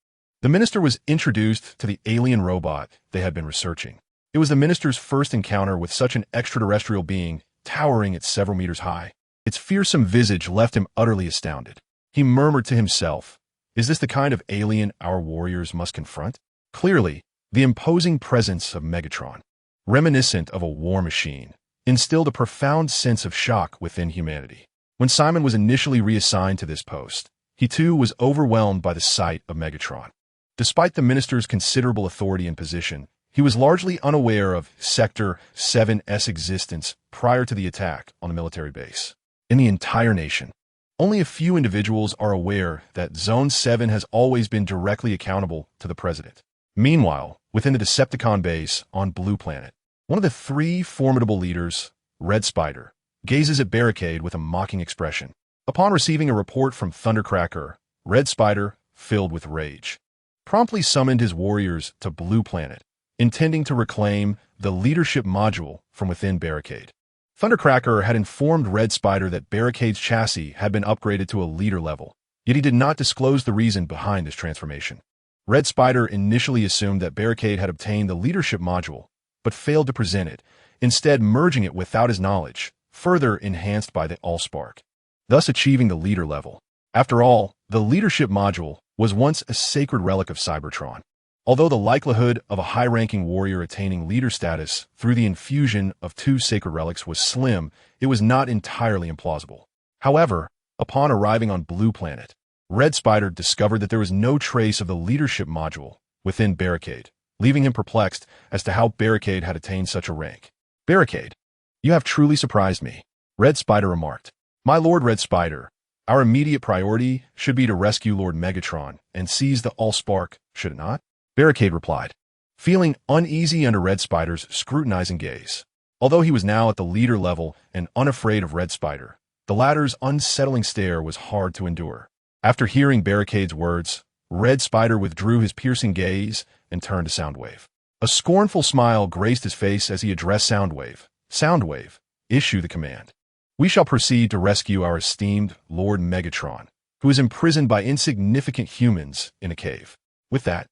the minister was introduced to the alien robot they had been researching. It was the minister's first encounter with such an extraterrestrial being, towering at several meters high. Its fearsome visage left him utterly astounded. He murmured to himself, "Is this the kind of alien our warriors must confront?" Clearly, the imposing presence of Megatron, reminiscent of a war machine, instilled a profound sense of shock within humanity. When Simon was initially reassigned to this post, he too was overwhelmed by the sight of Megatron. Despite the minister's considerable authority and position, he was largely unaware of Sector 7's existence prior to the attack on the military base. In the entire nation, only a few individuals are aware that Zone 7 has always been directly accountable to the president. Meanwhile, within the Decepticon base on Blue Planet, one of the three formidable leaders, Red Spider, gazes at Barricade with a mocking expression. Upon receiving a report from Thundercracker, Red Spider, filled with rage, promptly summoned his warriors to Blue Planet, intending to reclaim the leadership module from within Barricade. Thundercracker had informed Red Spider that Barricade's chassis had been upgraded to a leader level, yet he did not disclose the reason behind this transformation. Red Spider initially assumed that Barricade had obtained the leadership module but failed to present it, instead merging it without his knowledge, further enhanced by the AllSpark, thus achieving the leader level. After all, the leadership module was once a sacred relic of Cybertron. Although the likelihood of a high-ranking warrior attaining leader status through the infusion of two sacred relics was slim, it was not entirely implausible. However, upon arriving on Blue Planet, Red Spider discovered that there was no trace of the leadership module within Barricade, leaving him perplexed as to how Barricade had attained such a rank. "Barricade, you have truly surprised me," Red Spider remarked. "My Lord Red Spider, our immediate priority should be to rescue Lord Megatron and seize the AllSpark, should it not?" Barricade replied, feeling uneasy under Red Spider's scrutinizing gaze. Although he was now at the leader level and unafraid of Red Spider, the latter's unsettling stare was hard to endure. After hearing Barricade's words, Red Spider withdrew his piercing gaze and turned to Soundwave. A scornful smile graced his face as he addressed Soundwave. "Soundwave, issue the command. We shall proceed to rescue our esteemed Lord Megatron, who is imprisoned by insignificant humans in a cave." With that,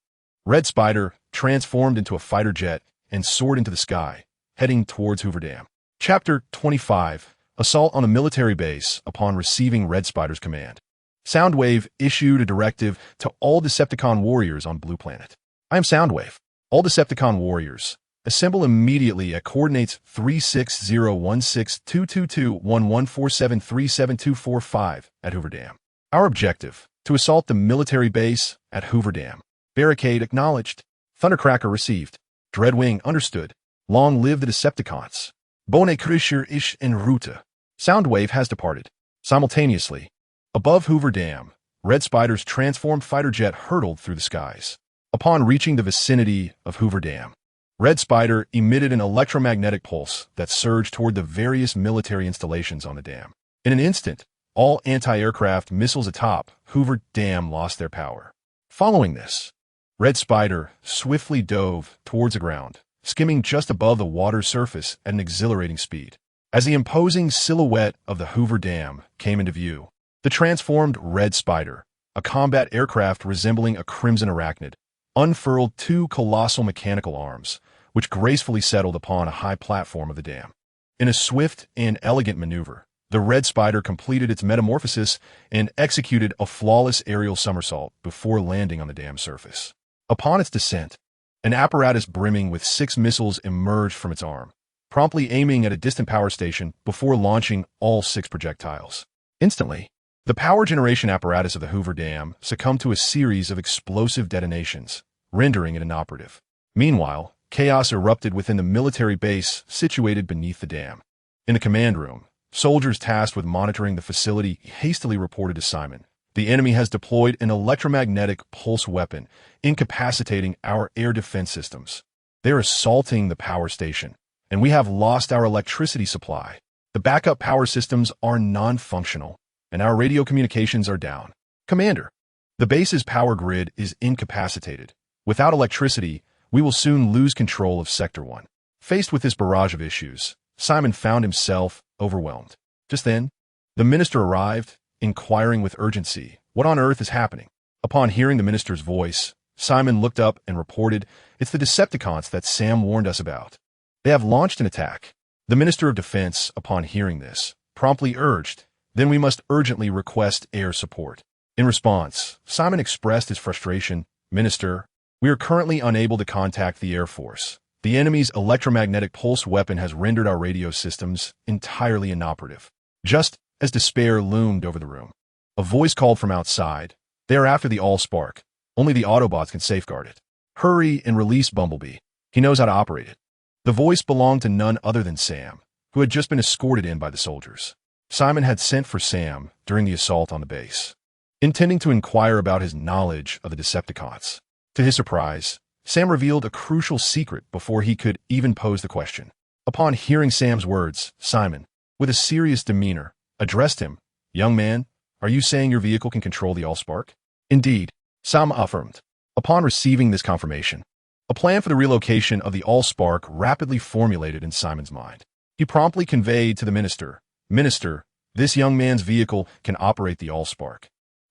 Red Spider transformed into a fighter jet and soared into the sky, heading towards Hoover Dam. Chapter 25: Assault on a Military Base upon receiving Red Spider's command. Soundwave issued a directive to all Decepticon warriors on Blue Planet. "I am Soundwave. All Decepticon warriors, assemble immediately at coordinates 36016221147372245 at Hoover Dam. Our objective, to assault the military base at Hoover Dam." Barricade acknowledged. Thundercracker received. Dreadwing understood. Long live the Decepticons. Bonne crucier ish en route. Soundwave has departed. Simultaneously, above Hoover Dam, Red Spider's transformed fighter jet hurtled through the skies. Upon reaching the vicinity of Hoover Dam, Red Spider emitted an electromagnetic pulse that surged toward the various military installations on the dam. In an instant, all anti-aircraft missiles atop Hoover Dam lost their power. Following this, Red Spider swiftly dove towards the ground, skimming just above the water's surface at an exhilarating speed. As the imposing silhouette of the Hoover Dam came into view, the transformed Red Spider, a combat aircraft resembling a crimson arachnid, unfurled two colossal mechanical arms, which gracefully settled upon a high platform of the dam. In a swift and elegant maneuver, the Red Spider completed its metamorphosis and executed a flawless aerial somersault before landing on the dam surface. Upon its descent, an apparatus brimming with 6 missiles emerged from its arm, promptly aiming at a distant power station before launching all 6 projectiles. Instantly, the power generation apparatus of the Hoover Dam succumbed to a series of explosive detonations, rendering it inoperative. Meanwhile, chaos erupted within the military base situated beneath the dam. In the command room, soldiers tasked with monitoring the facility hastily reported to Simon, "The enemy has deployed an electromagnetic pulse weapon, incapacitating our air defense systems. They're assaulting the power station, and we have lost our electricity supply. The backup power systems are non-functional, and our radio communications are down. Commander, the base's power grid is incapacitated. Without electricity, we will soon lose control of Sector 1. Faced with this barrage of issues, Simon found himself overwhelmed. Just then, the minister arrived, inquiring with urgency, "What on earth is happening?" Upon hearing the minister's voice, Simon looked up and reported, "It's the Decepticons that Sam warned us about. They have launched an attack." The Minister of Defense, upon hearing this, promptly urged, "Then we must urgently request air support." In response, Simon expressed his frustration, "Minister, we are currently unable to contact the Air Force. The enemy's electromagnetic pulse weapon has rendered our radio systems entirely inoperative." Just as despair loomed over the room, a voice called from outside, "They are after the AllSpark. Only the Autobots can safeguard it. Hurry and release Bumblebee. He knows how to operate it." The voice belonged to none other than Sam, who had just been escorted in by the soldiers. Simon had sent for Sam during the assault on the base, intending to inquire about his knowledge of the Decepticons. To his surprise, Sam revealed a crucial secret before he could even pose the question. Upon hearing Sam's words, Simon, with a serious demeanor, addressed him, "Young man, are you saying your vehicle can control the AllSpark?" "Indeed," Sam affirmed. Upon receiving this confirmation, a plan for the relocation of the AllSpark rapidly formulated in Simon's mind. He promptly conveyed to the minister, "Minister, this young man's vehicle can operate the AllSpark.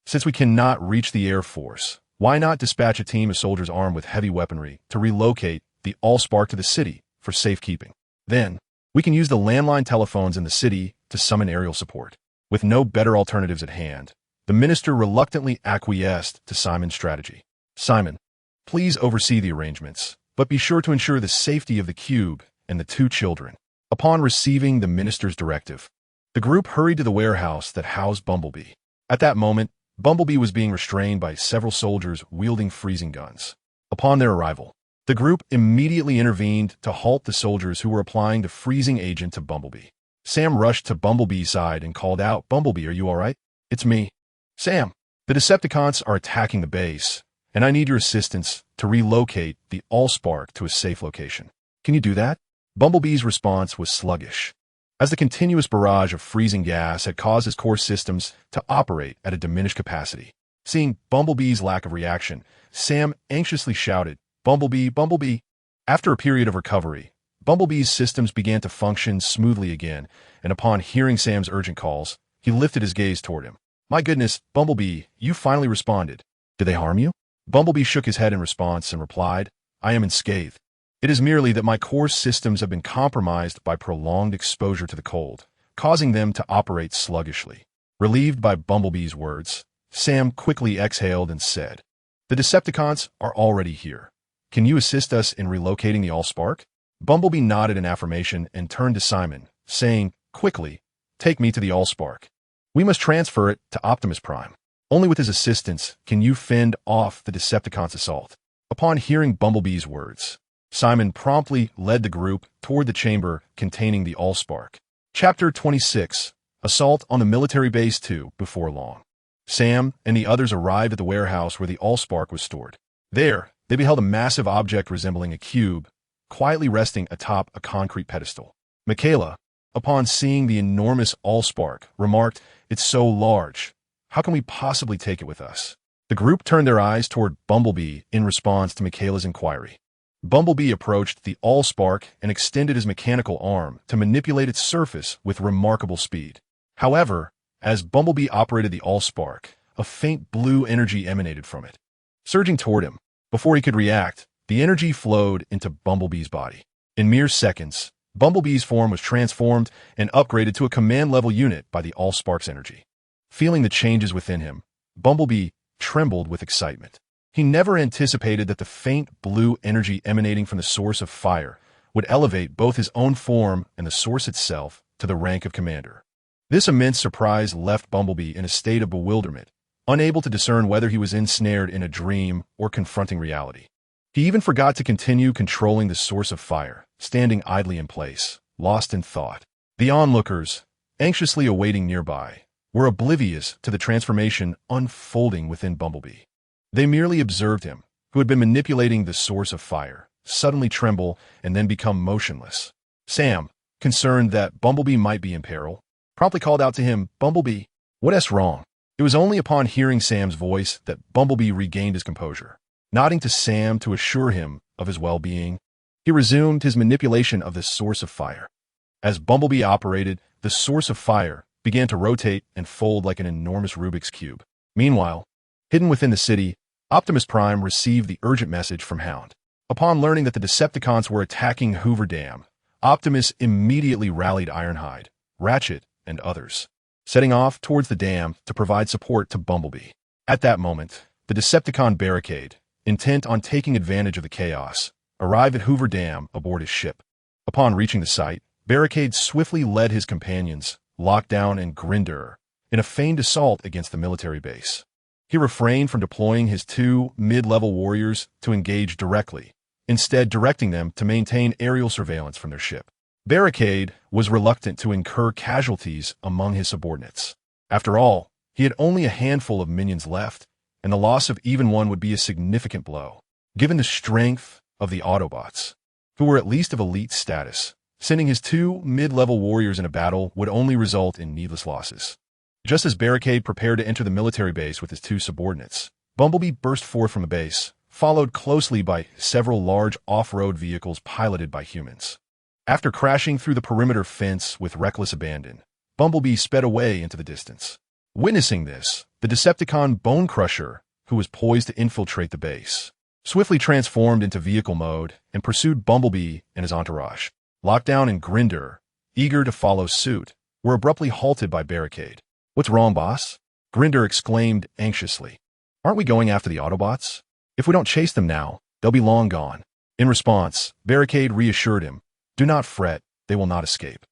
Since we cannot reach the Air Force, why not dispatch a team of soldiers armed with heavy weaponry to relocate the AllSpark to the city for safekeeping. Then, we can use the landline telephones in the city to summon aerial support. With no better alternatives at hand, the minister reluctantly acquiesced to Simon's strategy. Simon, please oversee the arrangements, but be sure to ensure the safety of the cube and the two children. Upon receiving the minister's directive, the group hurried to the warehouse that housed Bumblebee. At that moment, Bumblebee was being restrained by several soldiers wielding freezing guns. Upon their arrival, the group immediately intervened to halt the soldiers who were applying the freezing agent to Bumblebee. Sam rushed to Bumblebee's side and called out, "Bumblebee, are you all right?" "It's me." "Sam, the Decepticons are attacking the base, and I need your assistance to relocate the AllSpark to a safe location. Can you do that?" Bumblebee's response was sluggish, as the continuous barrage of freezing gas had caused his core systems to operate at a diminished capacity. Seeing Bumblebee's lack of reaction, Sam anxiously shouted, "Bumblebee, Bumblebee!" After a period of recovery, Bumblebee's systems began to function smoothly again, and upon hearing Sam's urgent calls, he lifted his gaze toward him. "My goodness, Bumblebee, you finally responded. Did they harm you?" Bumblebee shook his head in response and replied, "I am unscathed. It is merely that my core systems have been compromised by prolonged exposure to the cold, causing them to operate sluggishly." Relieved by Bumblebee's words, Sam quickly exhaled and said, "The Decepticons are already here. Can you assist us in relocating the AllSpark?" Bumblebee nodded in affirmation and turned to Simon, saying, "Quickly, take me to the AllSpark. We must transfer it to Optimus Prime. Only with his assistance can you fend off the Decepticons' assault." Upon hearing Bumblebee's words, Simon promptly led the group toward the chamber containing the AllSpark. Chapter 26, Assault on the Military Base 2. Before long, Sam and the others arrived at the warehouse where the AllSpark was stored. There, they beheld a massive object resembling a cube, quietly resting atop a concrete pedestal. Michaela, upon seeing the enormous AllSpark, remarked, "It's so large. How can we possibly take it with us?" The group turned their eyes toward Bumblebee in response to Michaela's inquiry. Bumblebee approached the AllSpark and extended his mechanical arm to manipulate its surface with remarkable speed. However, as Bumblebee operated the AllSpark, a faint blue energy emanated from it. Surging toward him, before he could react, the energy flowed into Bumblebee's body. In mere seconds, Bumblebee's form was transformed and upgraded to a command-level unit by the AllSpark's energy. Feeling the changes within him, Bumblebee trembled with excitement. He never anticipated that the faint blue energy emanating from the source of fire would elevate both his own form and the source itself to the rank of commander. This immense surprise left Bumblebee in a state of bewilderment, unable to discern whether he was ensnared in a dream or confronting reality. He even forgot to continue controlling the source of fire, standing idly in place, lost in thought. The onlookers, anxiously awaiting nearby, were oblivious to the transformation unfolding within Bumblebee. They merely observed him, who had been manipulating the source of fire, suddenly tremble and then become motionless. Sam, concerned that Bumblebee might be in peril, promptly called out to him, "Bumblebee, what's wrong?" It was only upon hearing Sam's voice that Bumblebee regained his composure. Nodding to Sam to assure him of his well-being, he resumed his manipulation of the source of fire. As Bumblebee operated, the source of fire began to rotate and fold like an enormous Rubik's Cube. Meanwhile, hidden within the city, Optimus Prime received the urgent message from Hound. Upon learning that the Decepticons were attacking Hoover Dam, Optimus immediately rallied Ironhide, Ratchet, and others, setting off towards the dam to provide support to Bumblebee. At that moment, the Decepticon Barricade, intent on taking advantage of the chaos, arrived at Hoover Dam aboard his ship. Upon reaching the site, Barricade swiftly led his companions, Lockdown and Grinder, in a feigned assault against the military base. He refrained from deploying his two mid-level warriors to engage directly, instead directing them to maintain aerial surveillance from their ship. Barricade was reluctant to incur casualties among his subordinates. After all, he had only a handful of minions left, and the loss of even one would be a significant blow. Given the strength of the Autobots, who were at least of elite status, sending his two mid-level warriors in a battle would only result in needless losses. Just as Barricade prepared to enter the military base with his two subordinates, Bumblebee burst forth from the base, followed closely by several large off-road vehicles piloted by humans. After crashing through the perimeter fence with reckless abandon, Bumblebee sped away into the distance. Witnessing this, the Decepticon Bone Crusher, who was poised to infiltrate the base, swiftly transformed into vehicle mode and pursued Bumblebee and his entourage. Lockdown and Grinder, eager to follow suit, were abruptly halted by Barricade. "What's wrong, boss?" Grinder exclaimed anxiously. "Aren't we going after the Autobots? If we don't chase them now, they'll be long gone." In response, Barricade reassured him, "Do not fret, they will not escape.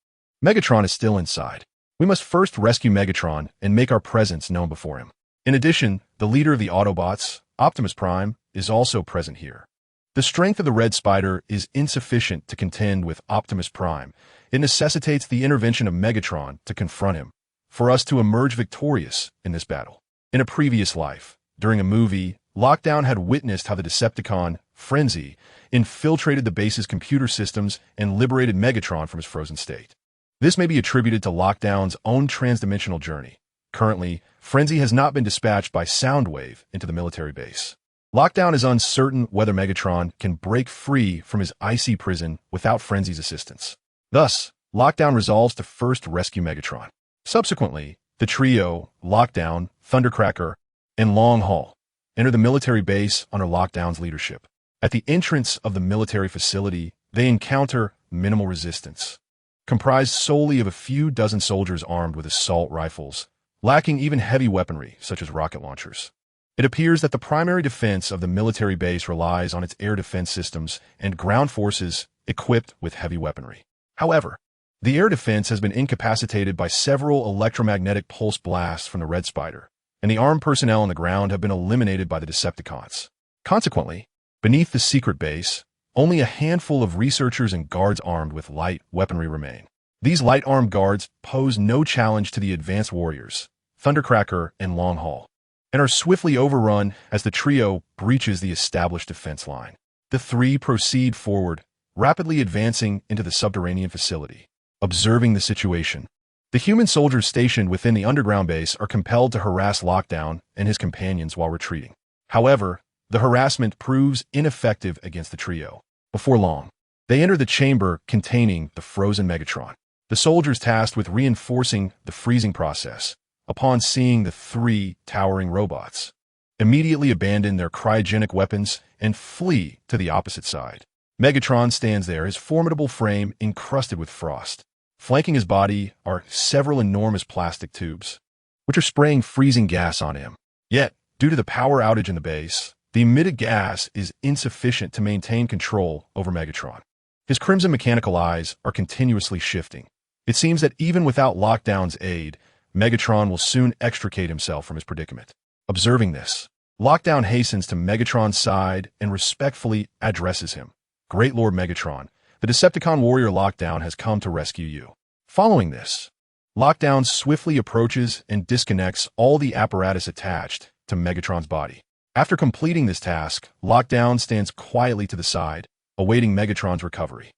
Megatron is still inside. We must first rescue Megatron and make our presence known before him. In addition, the leader of the Autobots, Optimus Prime, is also present here. The strength of the Red Spider is insufficient to contend with Optimus Prime. It necessitates the intervention of Megatron to confront him, for us to emerge victorious in this battle." In a previous life, during a movie, Lockdown had witnessed how the Decepticon, Frenzy, infiltrated the base's computer systems and liberated Megatron from his frozen state. This may be attributed to Lockdown's own transdimensional journey. Currently, Frenzy has not been dispatched by Soundwave into the military base. Lockdown is uncertain whether Megatron can break free from his icy prison without Frenzy's assistance. Thus, Lockdown resolves to first rescue Megatron. Subsequently, the trio, Lockdown, Thundercracker, and Long Haul, enter the military base under Lockdown's leadership. At the entrance of the military facility, they encounter minimal resistance, comprised solely of a few dozen soldiers armed with assault rifles, lacking even heavy weaponry such as rocket launchers. It appears that the primary defense of the military base relies on its air defense systems and ground forces equipped with heavy weaponry. However, the air defense has been incapacitated by several electromagnetic pulse blasts from the Red Spider, and the armed personnel on the ground have been eliminated by the Decepticons. Consequently, beneath the secret base, only a handful of researchers and guards armed with light weaponry remain. These light armed guards pose no challenge to the advanced warriors, Thundercracker and Long Haul, and are swiftly overrun as the trio breaches the established defense line. The three proceed forward, rapidly advancing into the subterranean facility. Observing the situation, the human soldiers stationed within the underground base are compelled to harass Lockdown and his companions while retreating. However, the harassment proves ineffective against the trio. Before long, they enter the chamber containing the frozen Megatron. The soldiers tasked with reinforcing the freezing process, upon seeing the three towering robots, immediately abandon their cryogenic weapons and flee to the opposite side. Megatron stands there, his formidable frame encrusted with frost. Flanking his body are several enormous plastic tubes, which are spraying freezing gas on him. Yet, due to the power outage in the base, the emitted gas is insufficient to maintain control over Megatron. His crimson mechanical eyes are continuously shifting. It seems that even without Lockdown's aid, Megatron will soon extricate himself from his predicament. Observing this, Lockdown hastens to Megatron's side and respectfully addresses him. "Great Lord Megatron, the Decepticon warrior Lockdown has come to rescue you." Following this, Lockdown swiftly approaches and disconnects all the apparatus attached to Megatron's body. After completing this task, Lockdown stands quietly to the side, awaiting Megatron's recovery.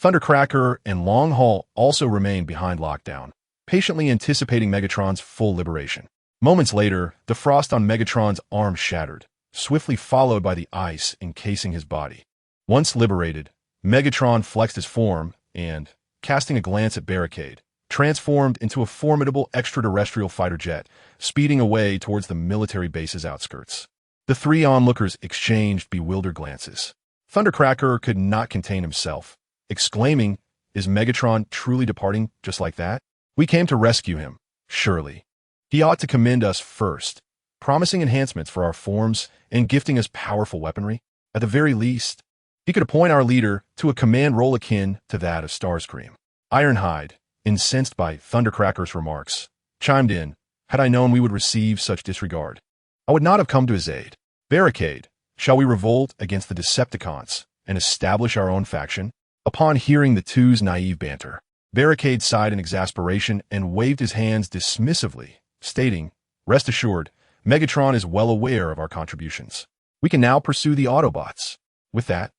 Thundercracker and Long Haul also remain behind Lockdown, patiently anticipating Megatron's full liberation. Moments later, the frost on Megatron's arm shattered, swiftly followed by the ice encasing his body. Once liberated, Megatron flexed his form and, casting a glance at Barricade, transformed into a formidable extraterrestrial fighter jet, speeding away towards the military base's outskirts. The three onlookers exchanged bewildered glances. Thundercracker could not contain himself, exclaiming, "Is Megatron truly departing just like that? We came to rescue him, surely. He ought to commend us first, promising enhancements for our forms and gifting us powerful weaponry. At the very least, he could appoint our leader to a command role akin to that of Starscream." Ironhide, incensed by Thundercracker's remarks, chimed in, "Had I known we would receive such disregard, I would not have come to his aid. Barricade, shall we revolt against the Decepticons and establish our own faction?" Upon hearing the two's naive banter, Barricade sighed in exasperation and waved his hands dismissively, stating, "Rest assured, Megatron is well aware of our contributions. We can now pursue the Autobots." With that,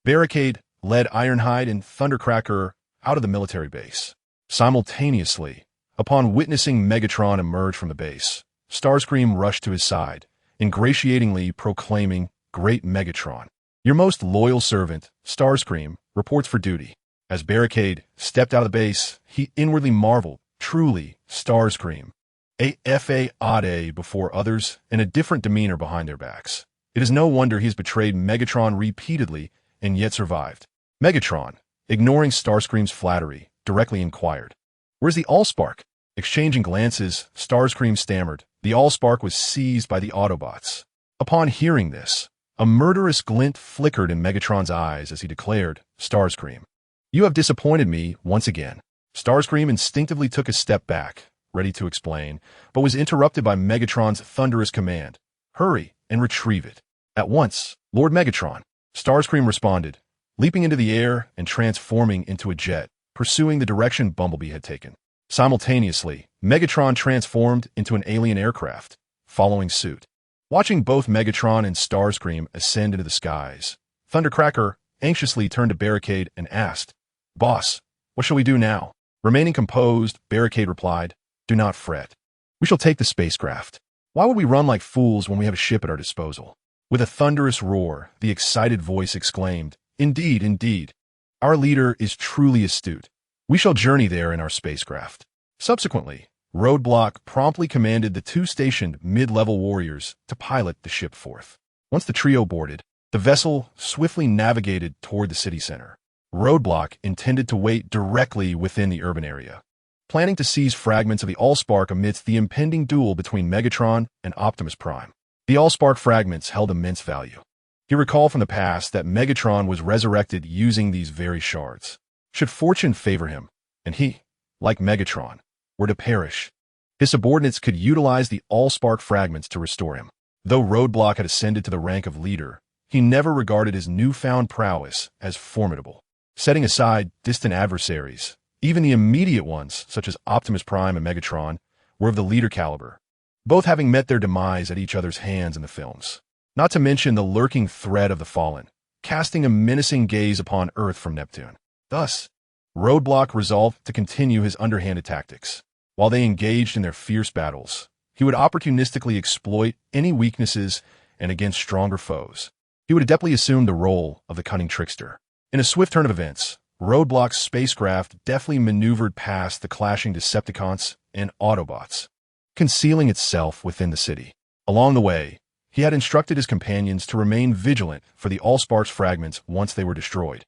Barricade led Ironhide and Thundercracker out of the military base. Simultaneously, upon witnessing Megatron emerge from the base, Starscream rushed to his side, ingratiatingly proclaiming, "Great Megatron, your most loyal servant, Starscream, reports for duty." As Barricade stepped out of the base, he inwardly marveled, truly, Starscream, a fa ade before others and a different demeanor behind their backs. It is no wonder he has betrayed Megatron repeatedly and yet survived. Megatron, ignoring Starscream's flattery, directly inquired, "Where's the AllSpark?" Exchanging glances, Starscream stammered, "The AllSpark was seized by the Autobots." Upon hearing this, a murderous glint flickered in Megatron's eyes as he declared, "Starscream, you have disappointed me once again." Starscream instinctively took a step back, ready to explain, but was interrupted by Megatron's thunderous command, "Hurry and retrieve it. At once, Lord Megatron." Starscream responded, leaping into the air and transforming into a jet, pursuing the direction Bumblebee had taken. Simultaneously, Megatron transformed into an alien aircraft, following suit. Watching both Megatron and Starscream ascend into the skies, Thundercracker anxiously turned to Barricade and asked, "Boss, what shall we do now?" Remaining composed, Barricade replied, "Do not fret. We shall take the spacecraft. Why would we run like fools when we have a ship at our disposal?" With a thunderous roar, the excited voice exclaimed, "Indeed, indeed. Our leader is truly astute. We shall journey there in our spacecraft." Subsequently, Roadblock promptly commanded the two stationed mid-level warriors to pilot the ship forth. Once the trio boarded, the vessel swiftly navigated toward the city center. Roadblock intended to wait directly within the urban area, planning to seize fragments of the AllSpark amidst the impending duel between Megatron and Optimus Prime. The AllSpark fragments held immense value. He recalled from the past that Megatron was resurrected using these very shards. Should fortune favor him, and he, like Megatron, were to perish, his subordinates could utilize the AllSpark fragments to restore him. Though Roadblock had ascended to the rank of leader, he never regarded his newfound prowess as formidable. Setting aside distant adversaries, even the immediate ones, such as Optimus Prime and Megatron, were of the leader caliber, both having met their demise at each other's hands in the films. Not to mention the lurking threat of the Fallen, casting a menacing gaze upon Earth from Neptune. Thus, Roadblock resolved to continue his underhanded tactics. While they engaged in their fierce battles, he would opportunistically exploit any weaknesses and against stronger foes. He would adeptly assume the role of the cunning trickster. In a swift turn of events, Roadblock's spacecraft deftly maneuvered past the clashing Decepticons and Autobots, concealing itself within the city. Along the way, he had instructed his companions to remain vigilant for the AllSpark's fragments once they were destroyed,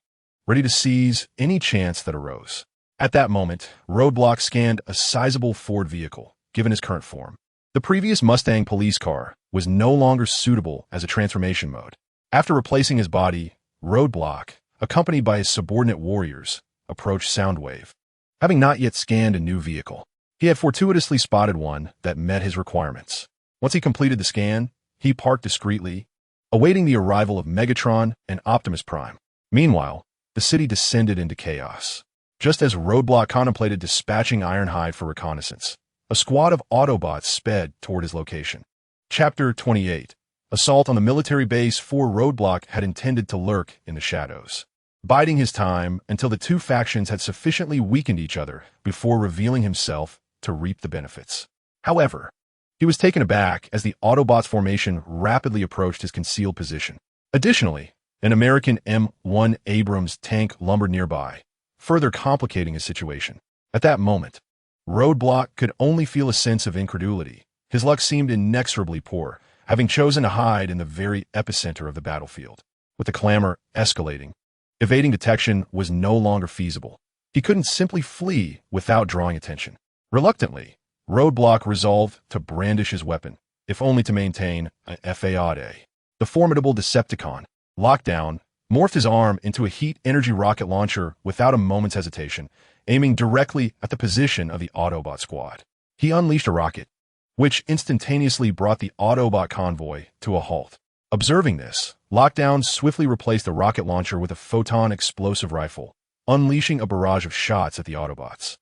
ready to seize any chance that arose. At that moment, Roadblock scanned a sizable Ford vehicle, given his current form. The previous Mustang police car was no longer suitable as a transformation mode. After replacing his body, Roadblock, accompanied by his subordinate warriors, approached Soundwave. Having not yet scanned a new vehicle, he had fortuitously spotted one that met his requirements. Once he completed the scan, he parked discreetly, awaiting the arrival of Megatron and Optimus Prime. Meanwhile, the city descended into chaos. Just as Roadblock contemplated dispatching Ironhide for reconnaissance, a squad of Autobots sped toward his location. Chapter 28. Assault on the military base. For Roadblock had intended to lurk in the shadows, biding his time until the two factions had sufficiently weakened each other before revealing himself to reap the benefits. However, he was taken aback as the Autobots' formation rapidly approached his concealed position. Additionally, an American M1 Abrams tank lumbered nearby, further complicating his situation. At that moment, Roadblock could only feel a sense of incredulity. His luck seemed inexorably poor, having chosen to hide in the very epicenter of the battlefield. With the clamor escalating, evading detection was no longer feasible. He couldn't simply flee without drawing attention. Reluctantly, Roadblock resolved to brandish his weapon, if only to maintain an FAAD. The formidable Decepticon, Lockdown, morphed his arm into a heat-energy rocket launcher without a moment's hesitation, aiming directly at the position of the Autobot squad. He unleashed a rocket, which instantaneously brought the Autobot convoy to a halt. Observing this, Lockdown swiftly replaced the rocket launcher with a photon explosive rifle, unleashing a barrage of shots at the Autobots.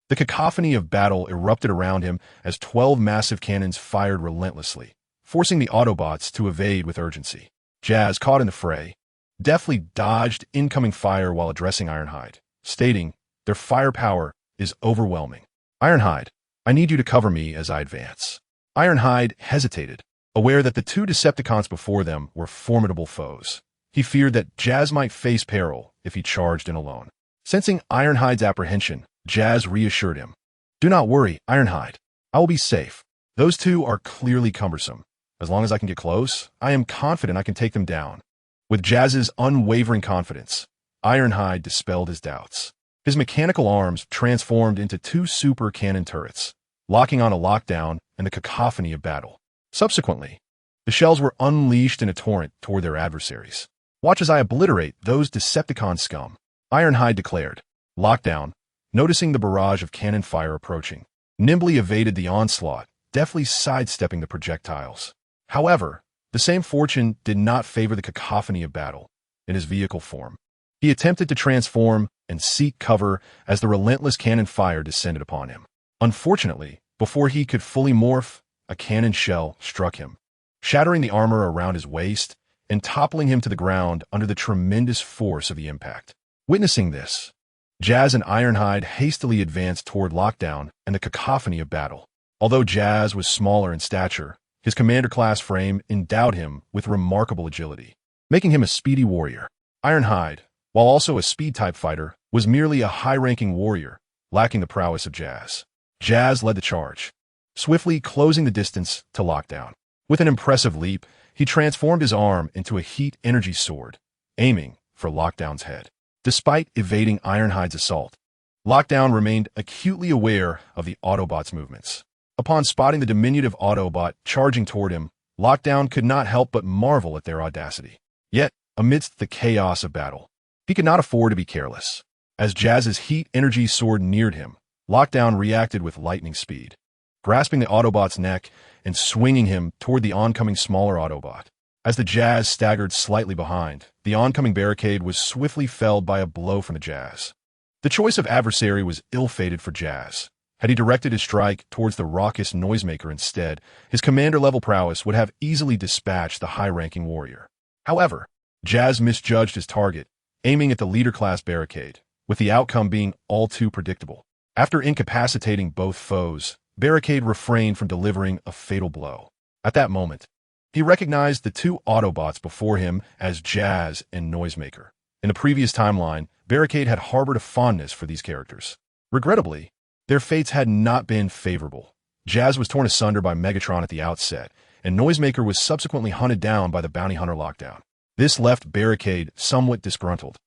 The cacophony of battle erupted around him as 12 massive cannons fired relentlessly, forcing the Autobots to evade with urgency. Jazz, caught in the fray, deftly dodged incoming fire while addressing Ironhide, stating, "Their firepower is overwhelming. Ironhide, I need you to cover me as I advance." Ironhide hesitated, aware that the two Decepticons before them were formidable foes. He feared that Jazz might face peril if he charged in alone. Sensing Ironhide's apprehension, Jazz reassured him, "Do not worry, Ironhide. I will be safe. Those two are clearly cumbersome. As long as I can get close, I am confident I can take them down. With Jazz's unwavering confidence, Ironhide dispelled his doubts. His mechanical arms transformed into two super cannon turrets, locking on a lockdown and the cacophony of battle. Subsequently, the shells were unleashed in a torrent toward their adversaries. Watch as I obliterate those Decepticon scum, Ironhide declared. Lockdown, noticing the barrage of cannon fire approaching, nimbly evaded the onslaught, deftly sidestepping the projectiles. However, the same fortune did not favor the cacophony of battle in his vehicle form. He attempted to transform and seek cover as the relentless cannon fire descended upon him. Unfortunately, before he could fully morph, a cannon shell struck him, shattering the armor around his waist and toppling him to the ground under the tremendous force of the impact. Witnessing this, Jazz and Ironhide hastily advanced toward Lockdown and the cacophony of battle. Although Jazz was smaller in stature, his commander-class frame endowed him with remarkable agility, making him a speedy warrior. Ironhide, while also a speed-type fighter, was merely a high-ranking warrior, lacking the prowess of Jazz. Jazz led the charge, swiftly closing the distance to Lockdown. With an impressive leap, he transformed his arm into a heat energy sword, aiming for Lockdown's head. Despite evading Ironhide's assault, Lockdown remained acutely aware of the Autobot's movements. Upon spotting the diminutive Autobot charging toward him, Lockdown could not help but marvel at their audacity. Yet, amidst the chaos of battle, he could not afford to be careless. As Jazz's heat energy sword neared him, Lockdown reacted with lightning speed, grasping the Autobot's neck and swinging him toward the oncoming smaller Autobot. As the Jazz staggered slightly behind, the oncoming Barricade was swiftly felled by a blow from the Jazz. The choice of adversary was ill-fated for Jazz. Had he directed his strike towards the raucous noisemaker instead, his commander-level prowess would have easily dispatched the high-ranking warrior. However, Jazz misjudged his target, aiming at the leader-class Barricade, with the outcome being all too predictable. After incapacitating both foes, Barricade refrained from delivering a fatal blow. At that moment, he recognized the two Autobots before him as Jazz and Noisemaker. In the previous timeline, Barricade had harbored a fondness for these characters. Regrettably, their fates had not been favorable. Jazz was torn asunder by Megatron at the outset, and Noisemaker was subsequently hunted down by the bounty hunter Lockdown. This left Barricade somewhat disgruntled,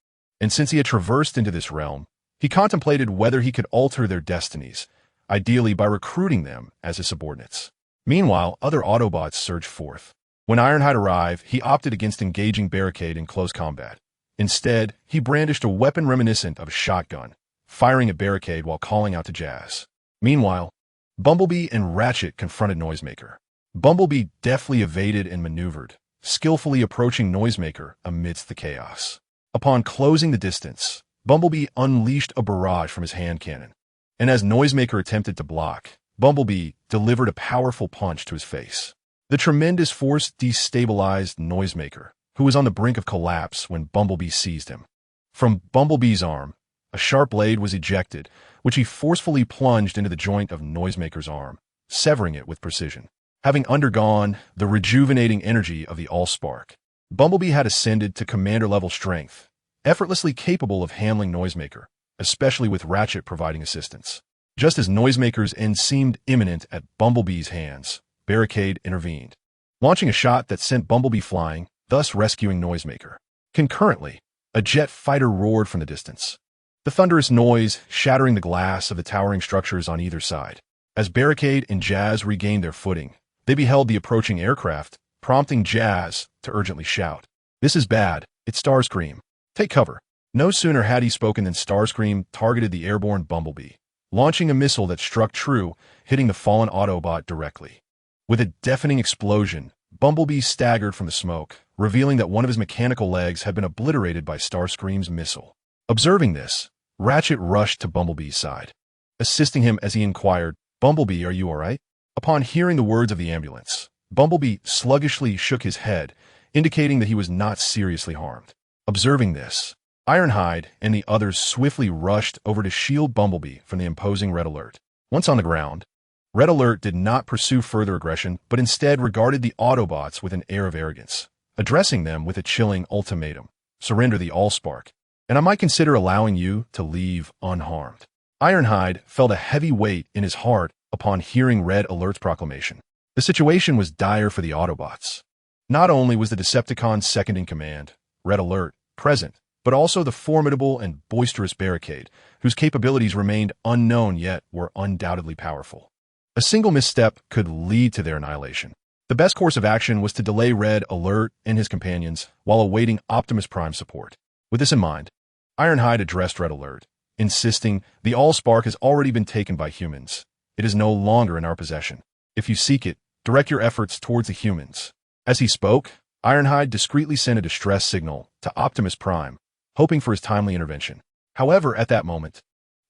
and since he had traversed into this realm, he contemplated whether he could alter their destinies, ideally by recruiting them as his subordinates. Meanwhile, other Autobots surged forth. When Ironhide arrived, he opted against engaging Barricade in close combat. Instead, he brandished a weapon reminiscent of a shotgun, firing at Barricade while calling out to Jazz. Meanwhile, Bumblebee and Ratchet confronted Noisemaker. Bumblebee deftly evaded and maneuvered, skillfully approaching Noisemaker amidst the chaos. Upon closing the distance, Bumblebee unleashed a barrage from his hand cannon, and as Noisemaker attempted to block, Bumblebee delivered a powerful punch to his face. The tremendous force destabilized Noisemaker, who was on the brink of collapse when Bumblebee seized him. From Bumblebee's arm, a sharp blade was ejected, which he forcefully plunged into the joint of Noisemaker's arm, severing it with precision. Having undergone the rejuvenating energy of the AllSpark, Bumblebee had ascended to commander-level strength, effortlessly capable of handling Noisemaker, especially with Ratchet providing assistance. Just as Noisemaker's end seemed imminent at Bumblebee's hands, Barricade intervened, launching a shot that sent Bumblebee flying, thus rescuing Noisemaker. Concurrently, a jet fighter roared from the distance, the thunderous noise shattering the glass of the towering structures on either side. As Barricade and Jazz regained their footing, they beheld the approaching aircraft, prompting Jazz to urgently shout, "This is bad, it's Starscream. Take cover." No sooner had he spoken than Starscream targeted the airborne Bumblebee, launching a missile that struck true, hitting the fallen Autobot directly. With a deafening explosion, Bumblebee staggered from the smoke, revealing that one of his mechanical legs had been obliterated by Starscream's missile. Observing this, Ratchet rushed to Bumblebee's side, assisting him as he inquired, "Bumblebee, are you all right?" Upon hearing the words of the ambulance, Bumblebee sluggishly shook his head, indicating that he was not seriously harmed. Observing this, Ironhide and the others swiftly rushed over to shield Bumblebee from the imposing Red Alert. Once on the ground, Red Alert did not pursue further aggression, but instead regarded the Autobots with an air of arrogance, addressing them with a chilling ultimatum: "Surrender the AllSpark, and I might consider allowing you to leave unharmed." Ironhide felt a heavy weight in his heart upon hearing Red Alert's proclamation. The situation was dire for the Autobots. Not only was the Decepticon second in command, Red Alert, present, but also the formidable and boisterous Barricade, whose capabilities remained unknown yet were undoubtedly powerful. A single misstep could lead to their annihilation. The best course of action was to delay Red Alert and his companions while awaiting Optimus Prime support. With this in mind, Ironhide addressed Red Alert, insisting, "The AllSpark has already been taken by humans. It is no longer in our possession. If you seek it, direct your efforts towards the humans." As he spoke, Ironhide discreetly sent a distress signal to Optimus Prime, hoping for his timely intervention. However, at that moment,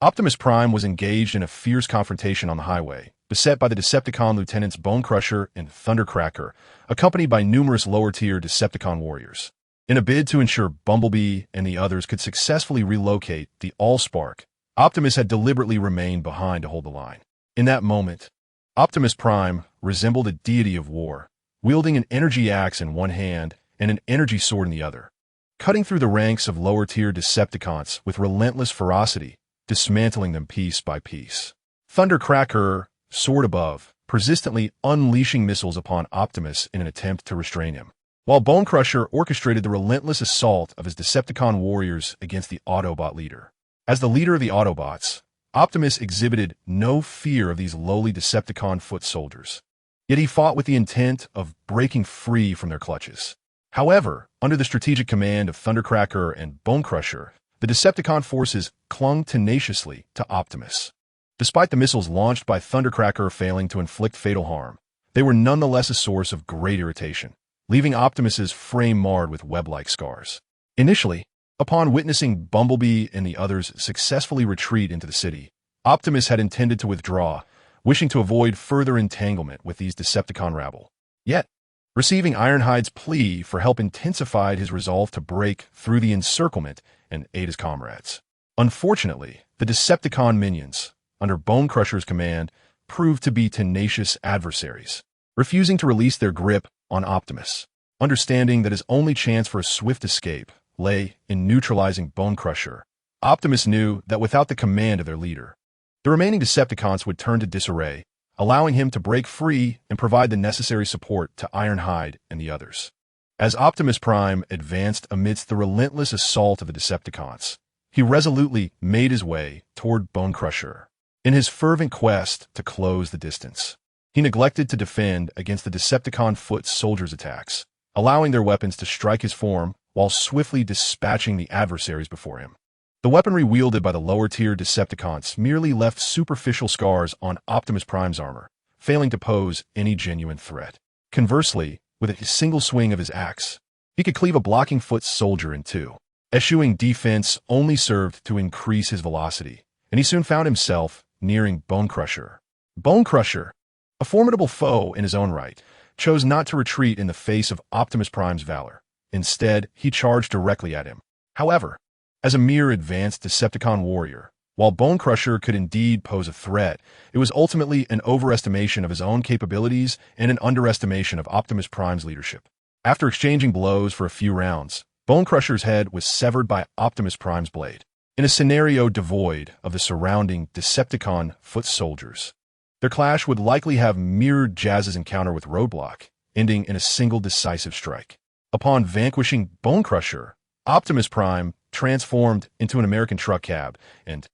Optimus Prime was engaged in a fierce confrontation on the highway, beset by the Decepticon Lieutenants Bonecrusher and Thundercracker, accompanied by numerous lower-tier Decepticon warriors. In a bid to ensure Bumblebee and the others could successfully relocate the AllSpark, Optimus had deliberately remained behind to hold the line. In that moment, Optimus Prime resembled a deity of war, wielding an energy axe in one hand and an energy sword in the other, cutting through the ranks of lower-tier Decepticons with relentless ferocity, dismantling them piece by piece. Thundercracker soared above, persistently unleashing missiles upon Optimus in an attempt to restrain him, while Bonecrusher orchestrated the relentless assault of his Decepticon warriors against the Autobot leader. As the leader of the Autobots, Optimus exhibited no fear of these lowly Decepticon foot soldiers. Yet he fought with the intent of breaking free from their clutches. However, under the strategic command of Thundercracker and Bonecrusher, the Decepticon forces clung tenaciously to Optimus. Despite the missiles launched by Thundercracker failing to inflict fatal harm, they were nonetheless a source of great irritation, leaving Optimus's frame marred with web-like scars. Initially, upon witnessing Bumblebee and the others successfully retreat into the city, Optimus had intended to withdraw, wishing to avoid further entanglement with these Decepticon rabble. Yet, receiving Ironhide's plea for help intensified his resolve to break through the encirclement and aid his comrades. Unfortunately, the Decepticon minions, under Bonecrusher's command, proved to be tenacious adversaries, refusing to release their grip on Optimus. Understanding that his only chance for a swift escape lay in neutralizing Bonecrusher, Optimus knew that without the command of their leader, the remaining Decepticons would turn to disarray, allowing him to break free and provide the necessary support to Ironhide and the others. As Optimus Prime advanced amidst the relentless assault of the Decepticons, he resolutely made his way toward Bonecrusher. In his fervent quest to close the distance, he neglected to defend against the Decepticon foot soldiers' attacks, allowing their weapons to strike his form while swiftly dispatching the adversaries before him. The weaponry wielded by the lower-tier Decepticons merely left superficial scars on Optimus Prime's armor, failing to pose any genuine threat. Conversely, with a single swing of his axe, he could cleave a blocking foot soldier in two. Eschewing defense only served to increase his velocity, and he soon found himself nearing Bonecrusher. Bonecrusher, a formidable foe in his own right, chose not to retreat in the face of Optimus Prime's valor. Instead, he charged directly at him. However, as a mere advanced Decepticon warrior, while Bonecrusher could indeed pose a threat, it was ultimately an overestimation of his own capabilities and an underestimation of Optimus Prime's leadership. After exchanging blows for a few rounds, Bonecrusher's head was severed by Optimus Prime's blade. In a scenario devoid of the surrounding Decepticon foot soldiers, their clash would likely have mirrored Jazz's encounter with Roadblock, ending in a single decisive strike. Upon vanquishing Bonecrusher, Optimus Prime transformed into an American truck cab and,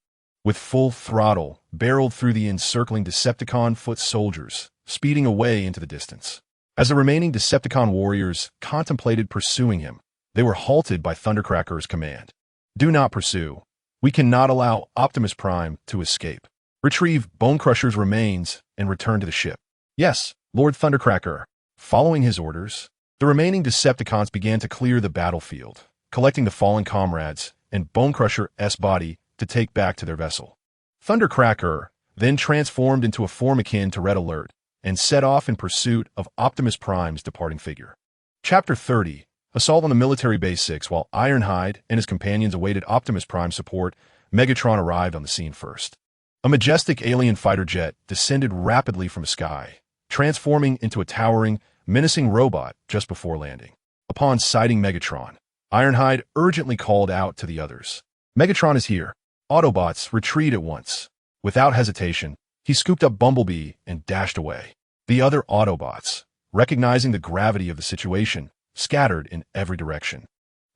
with full throttle, barreled through the encircling Decepticon foot soldiers, speeding away into the distance. As the remaining Decepticon warriors contemplated pursuing him, they were halted by Thundercracker's command. "Do not pursue. We cannot allow Optimus Prime to escape. Retrieve Bonecrusher's remains and return to the ship." "Yes, Lord Thundercracker." Following his orders, the remaining Decepticons began to clear the battlefield, collecting the fallen comrades and Bonecrusher's body to take back to their vessel. Thundercracker then transformed into a form akin to Red Alert and set off in pursuit of Optimus Prime's departing figure. Chapter 30, Assault on the Military Base 6. While Ironhide and his companions awaited Optimus Prime's support, Megatron arrived on the scene first. A majestic alien fighter jet descended rapidly from the sky, transforming into a towering, menacing robot just before landing. Upon sighting Megatron, Ironhide urgently called out to the others. "Megatron is here. Autobots, retreat at once." Without hesitation, he scooped up Bumblebee and dashed away. The other Autobots, recognizing the gravity of the situation, scattered in every direction.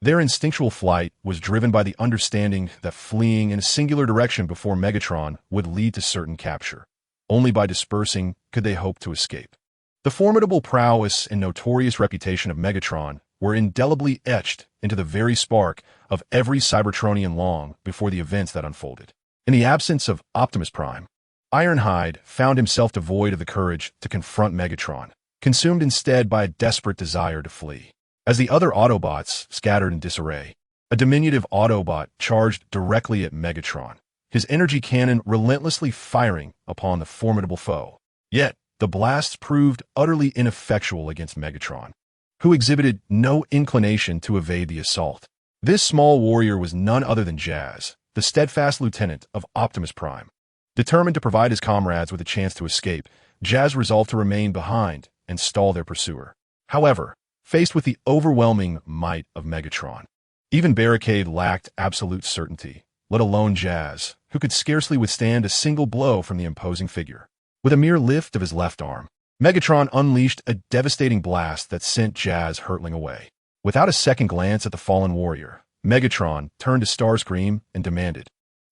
Their instinctual flight was driven by the understanding that fleeing in a singular direction before Megatron would lead to certain capture. Only by dispersing could they hope to escape. The formidable prowess and notorious reputation of Megatron were indelibly etched into the very spark of every Cybertronian long before the events that unfolded. In the absence of Optimus Prime, Ironhide found himself devoid of the courage to confront Megatron, consumed instead by a desperate desire to flee. As the other Autobots scattered in disarray, a diminutive Autobot charged directly at Megatron, his energy cannon relentlessly firing upon the formidable foe. Yet, the blasts proved utterly ineffectual against Megatron, who exhibited no inclination to evade the assault. This small warrior was none other than Jazz, the steadfast lieutenant of Optimus Prime. Determined to provide his comrades with a chance to escape, Jazz resolved to remain behind and stall their pursuer. However, faced with the overwhelming might of Megatron, even Barricade lacked absolute certainty, let alone Jazz, who could scarcely withstand a single blow from the imposing figure. With a mere lift of his left arm, Megatron unleashed a devastating blast that sent Jazz hurtling away. Without a second glance at the fallen warrior, Megatron turned to Starscream and demanded,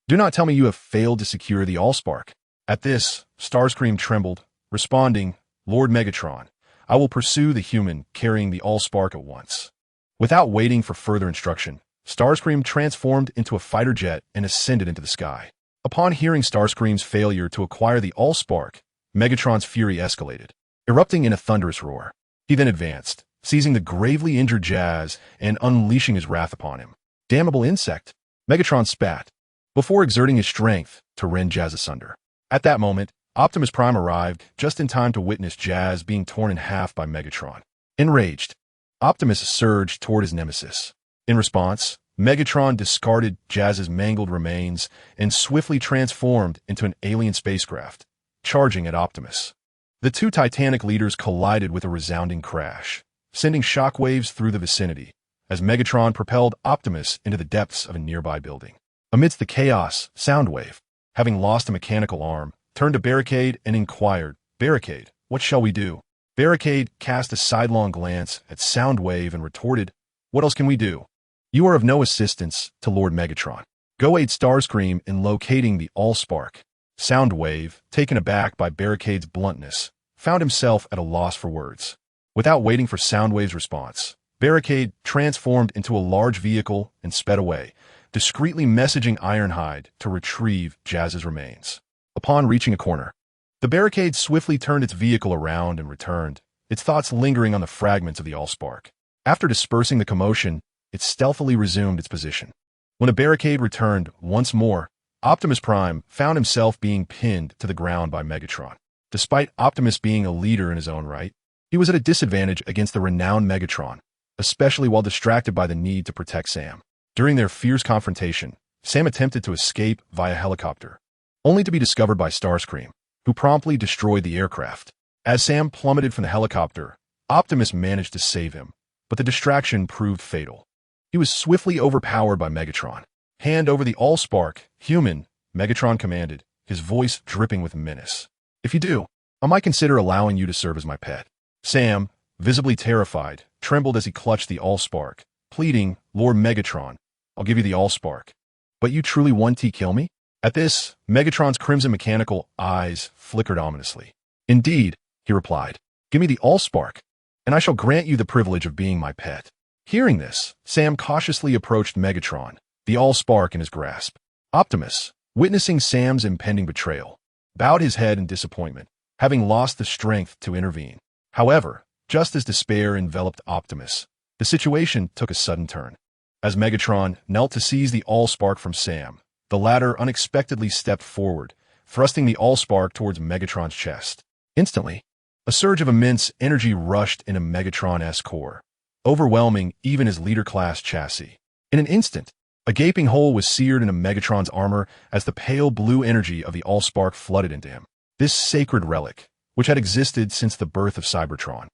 "Do not tell me you have failed to secure the AllSpark." At this, Starscream trembled, responding, "Lord Megatron, I will pursue the human carrying the AllSpark at once." Without waiting for further instruction, Starscream transformed into a fighter jet and ascended into the sky. Upon hearing Starscream's failure to acquire the AllSpark, Megatron's fury escalated, erupting in a thunderous roar. He then advanced, seizing the gravely injured Jazz and unleashing his wrath upon him. "Damnable insect!" Megatron spat, before exerting his strength to rend Jazz asunder. At that moment, Optimus Prime arrived just in time to witness Jazz being torn in half by Megatron. Enraged, Optimus surged toward his nemesis. In response, Megatron discarded Jazz's mangled remains and swiftly transformed into an alien spacecraft, charging at Optimus. The two Titanic leaders collided with a resounding crash, sending shockwaves through the vicinity, as Megatron propelled Optimus into the depths of a nearby building. Amidst the chaos, Soundwave, having lost a mechanical arm, turned to Barricade and inquired, "Barricade, what shall we do?" Barricade cast a sidelong glance at Soundwave and retorted, "What else can we do? You are of no assistance to Lord Megatron. Go aid Starscream in locating the AllSpark." Soundwave, taken aback by Barricade's bluntness, found himself at a loss for words. Without waiting for Soundwave's response, Barricade transformed into a large vehicle and sped away, discreetly messaging Ironhide to retrieve Jazz's remains. Upon reaching a corner, the Barricade swiftly turned its vehicle around and returned, its thoughts lingering on the fragments of the AllSpark. After dispersing the commotion, it stealthily resumed its position. When the Barricade returned once more, Optimus Prime found himself being pinned to the ground by Megatron. Despite Optimus being a leader in his own right, he was at a disadvantage against the renowned Megatron, especially while distracted by the need to protect Sam. During their fierce confrontation, Sam attempted to escape via helicopter, only to be discovered by Starscream, who promptly destroyed the aircraft. As Sam plummeted from the helicopter, Optimus managed to save him, but the distraction proved fatal. He was swiftly overpowered by Megatron. "Hand over the AllSpark, human," Megatron commanded, his voice dripping with menace. "If you do, I might consider allowing you to serve as my pet." Sam, visibly terrified, trembled as he clutched the AllSpark, pleading, "Lord Megatron, I'll give you the AllSpark. But you truly want to kill me?" At this, Megatron's crimson mechanical eyes flickered ominously. "Indeed," he replied. "Give me the AllSpark, and I shall grant you the privilege of being my pet." Hearing this, Sam cautiously approached Megatron, the AllSpark in his grasp. Optimus, witnessing Sam's impending betrayal, bowed his head in disappointment, having lost the strength to intervene. However, just as despair enveloped Optimus, the situation took a sudden turn. As Megatron knelt to seize the AllSpark from Sam, the latter unexpectedly stepped forward, thrusting the AllSpark towards Megatron's chest. Instantly, a surge of immense energy rushed into Megatron-esque core, overwhelming even his leader-class chassis. In an instant, a gaping hole was seared into Megatron's armor as the pale blue energy of the AllSpark flooded into him. This sacred relic, which had existed since the birth of Cybertron,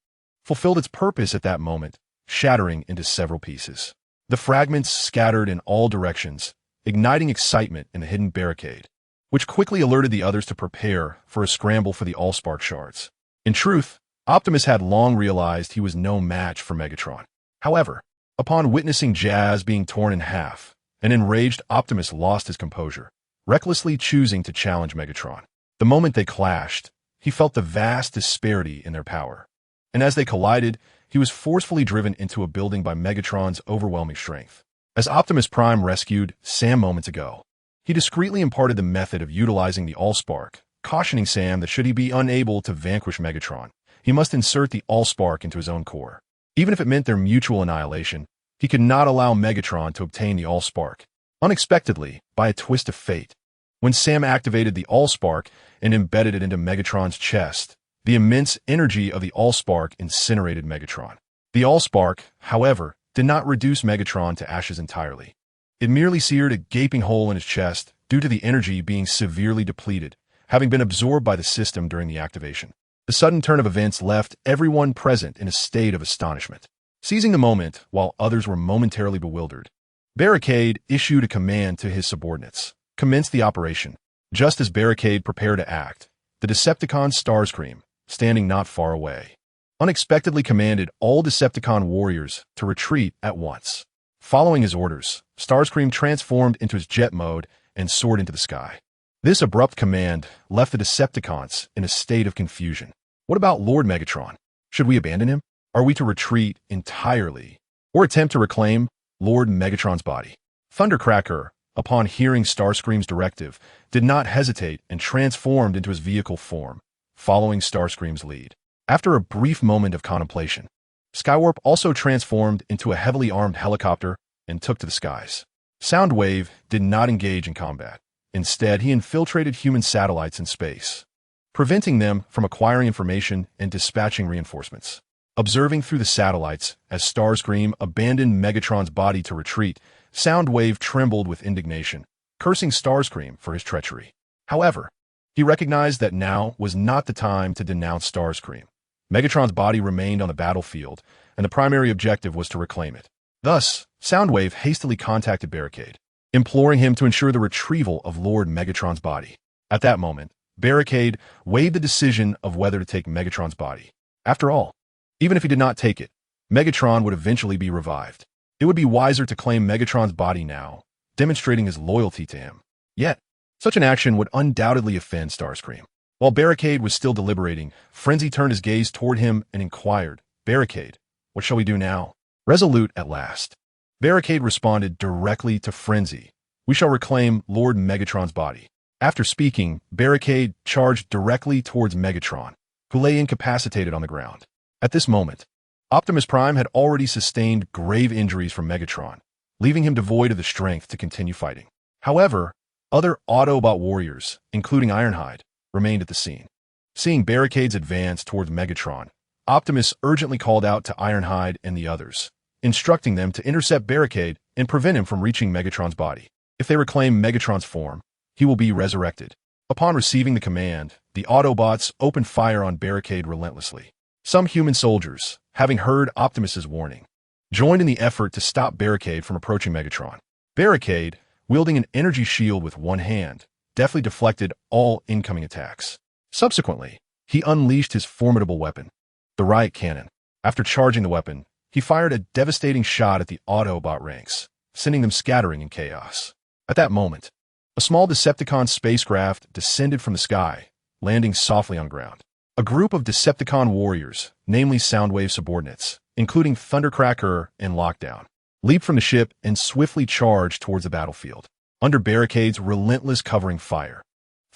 fulfilled its purpose at that moment, shattering into several pieces. The fragments scattered in all directions, igniting excitement in the hidden Barricade, which quickly alerted the others to prepare for a scramble for the AllSpark shards. In truth, Optimus had long realized he was no match for Megatron. However, upon witnessing Jazz being torn in half, an enraged Optimus lost his composure, recklessly choosing to challenge Megatron. The moment they clashed, he felt the vast disparity in their power. And as they collided, he was forcefully driven into a building by Megatron's overwhelming strength. As Optimus Prime rescued Sam moments ago, he discreetly imparted the method of utilizing the AllSpark, cautioning Sam that should he be unable to vanquish Megatron, he must insert the AllSpark into his own core. Even if it meant their mutual annihilation, he could not allow Megatron to obtain the AllSpark. Unexpectedly, by a twist of fate, when Sam activated the AllSpark and embedded it into Megatron's chest, the immense energy of the AllSpark incinerated Megatron. The AllSpark, however, did not reduce Megatron to ashes entirely. It merely seared a gaping hole in his chest due to the energy being severely depleted, having been absorbed by the system during the activation. The sudden turn of events left everyone present in a state of astonishment. Seizing the moment while others were momentarily bewildered, Barricade issued a command to his subordinates. Commence the operation. Just as Barricade prepared to act, the Decepticon Starscream, standing not far away, unexpectedly commanded all Decepticon warriors to retreat at once. Following his orders, Starscream transformed into his jet mode and soared into the sky. This abrupt command left the Decepticons in a state of confusion. What about Lord Megatron? Should we abandon him? Are we to retreat entirely, or attempt to reclaim Lord Megatron's body? Thundercracker, upon hearing Starscream's directive, did not hesitate and transformed into his vehicle form, following Starscream's lead. After a brief moment of contemplation, Skywarp also transformed into a heavily armed helicopter and took to the skies. Soundwave did not engage in combat. Instead, he infiltrated human satellites in space, preventing them from acquiring information and dispatching reinforcements. Observing through the satellites as Starscream abandoned Megatron's body to retreat, Soundwave trembled with indignation, cursing Starscream for his treachery. However, he recognized that now was not the time to denounce Starscream. Megatron's body remained on the battlefield, and the primary objective was to reclaim it. Thus, Soundwave hastily contacted Barricade, imploring him to ensure the retrieval of Lord Megatron's body. At that moment, Barricade weighed the decision of whether to take Megatron's body. After all, even if he did not take it, Megatron would eventually be revived. It would be wiser to claim Megatron's body now, demonstrating his loyalty to him. Yet, such an action would undoubtedly offend Starscream. While Barricade was still deliberating, Frenzy turned his gaze toward him and inquired, "Barricade, what shall we do now?" Resolute at last, Barricade responded directly to Frenzy, "We shall reclaim Lord Megatron's body." After speaking, Barricade charged directly towards Megatron, who lay incapacitated on the ground. At this moment, Optimus Prime had already sustained grave injuries from Megatron, leaving him devoid of the strength to continue fighting. However, other Autobot warriors, including Ironhide, remained at the scene. Seeing Barricade's advance towards Megatron, Optimus urgently called out to Ironhide and the others, instructing them to intercept Barricade and prevent him from reaching Megatron's body. If they reclaim Megatron's form, he will be resurrected. Upon receiving the command, the Autobots opened fire on Barricade relentlessly. Some human soldiers, having heard Optimus's warning, joined in the effort to stop Barricade from approaching Megatron. Barricade, wielding an energy shield with one hand, deftly deflected all incoming attacks. Subsequently, he unleashed his formidable weapon, the riot cannon. After charging the weapon, he fired a devastating shot at the Autobot ranks, sending them scattering in chaos. At that moment, a small Decepticon spacecraft descended from the sky, landing softly on ground. A group of Decepticon warriors, namely Soundwave subordinates, including Thundercracker and Lockdown, leaped from the ship and swiftly charged towards the battlefield, under Barricade's relentless covering fire.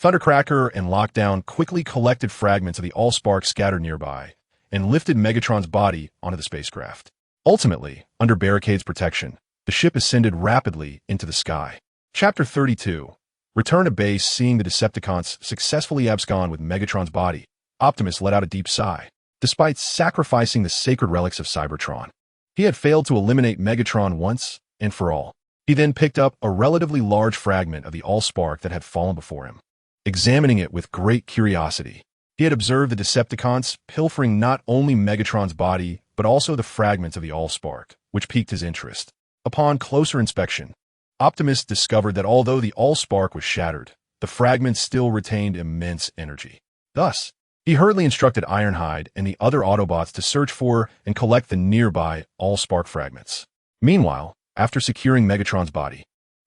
Thundercracker and Lockdown quickly collected fragments of the AllSpark scattered nearby and lifted Megatron's body onto the spacecraft. Ultimately, under Barricade's protection, the ship ascended rapidly into the sky. Chapter 32. Return to base. Seeing the Decepticons successfully abscond with Megatron's body, Optimus let out a deep sigh. Despite sacrificing the sacred relics of Cybertron, he had failed to eliminate Megatron once and for all. He then picked up a relatively large fragment of the AllSpark that had fallen before him. Examining it with great curiosity, he had observed the Decepticons pilfering not only Megatron's body, but also the fragments of the AllSpark, which piqued his interest. Upon closer inspection, Optimus discovered that although the AllSpark was shattered, the fragments still retained immense energy. Thus, He hurriedly instructed Ironhide and the other Autobots to search for and collect the nearby AllSpark fragments. Meanwhile, after securing Megatron's body,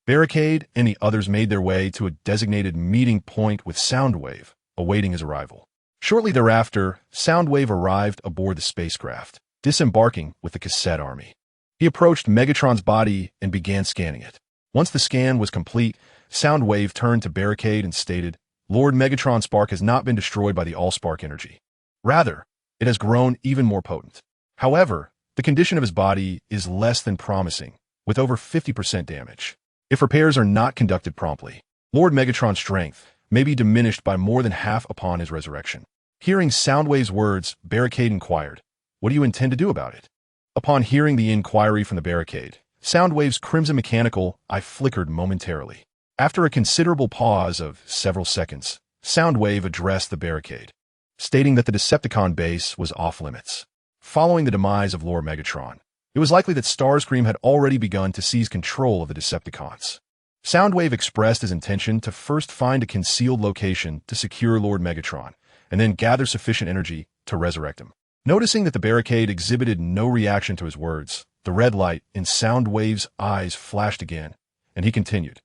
Barricade and the others made their way to a designated meeting point with Soundwave, awaiting his arrival. Shortly thereafter, Soundwave arrived aboard the spacecraft, disembarking with the cassette army. He approached Megatron's body and began scanning it. Once the scan was complete, Soundwave turned to Barricade and stated, "Lord Megatron's spark has not been destroyed by the AllSpark energy. Rather, it has grown even more potent. However, the condition of his body is less than promising, with over 50% damage. If repairs are not conducted promptly, Lord Megatron's strength may be diminished by more than half upon his resurrection." Hearing Soundwave's words, Barricade inquired, "What do you intend to do about it?" Upon hearing the inquiry from the Barricade, Soundwave's crimson mechanical eye flickered momentarily. After a considerable pause of several seconds, Soundwave addressed the Barricade, stating that the Decepticon base was off-limits. Following the demise of Lord Megatron, it was likely that Starscream had already begun to seize control of the Decepticons. Soundwave expressed his intention to first find a concealed location to secure Lord Megatron, and then gather sufficient energy to resurrect him. Noticing that the Barricade exhibited no reaction to his words, the red light in Soundwave's eyes flashed again, and he continued,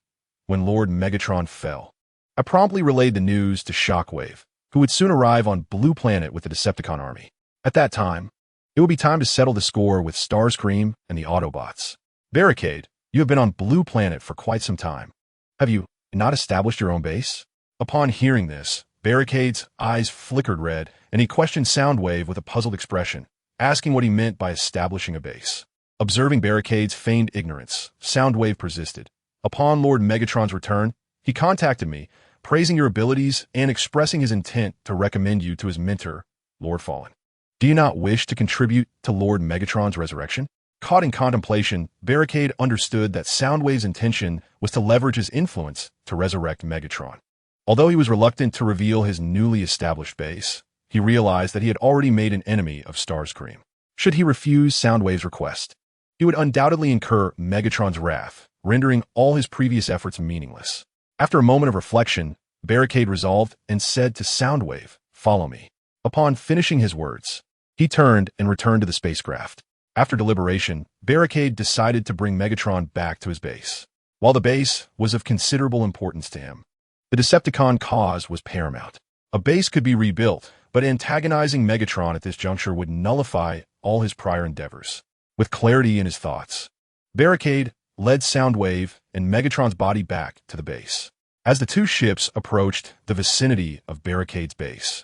"When Lord Megatron fell, I promptly relayed the news to Shockwave, who would soon arrive on Blue Planet with the Decepticon army. At that time, it would be time to settle the score with Starscream and the Autobots. Barricade, you have been on Blue Planet for quite some time. Have you not established your own base?" Upon hearing this, Barricade's eyes flickered red, and he questioned Soundwave with a puzzled expression, asking what he meant by establishing a base. Observing Barricade's feigned ignorance, Soundwave persisted. "Upon Lord Megatron's return, he contacted me, praising your abilities and expressing his intent to recommend you to his mentor, Lord Fallen. Do you not wish to contribute to Lord Megatron's resurrection?" Caught in contemplation, Barricade understood that Soundwave's intention was to leverage his influence to resurrect Megatron. Although he was reluctant to reveal his newly established base, he realized that he had already made an enemy of Starscream. Should he refuse Soundwave's request, he would undoubtedly incur Megatron's wrath, rendering all his previous efforts meaningless. After a moment of reflection, Barricade resolved and said to Soundwave, "Follow me." Upon finishing his words, he turned and returned to the spacecraft. After deliberation, Barricade decided to bring Megatron back to his base. While the base was of considerable importance to him, the Decepticon cause was paramount. A base could be rebuilt, but antagonizing Megatron at this juncture would nullify all his prior endeavors. With clarity in his thoughts, Barricade led Soundwave and Megatron's body back to the base. As the two ships approached the vicinity of Barricade's base,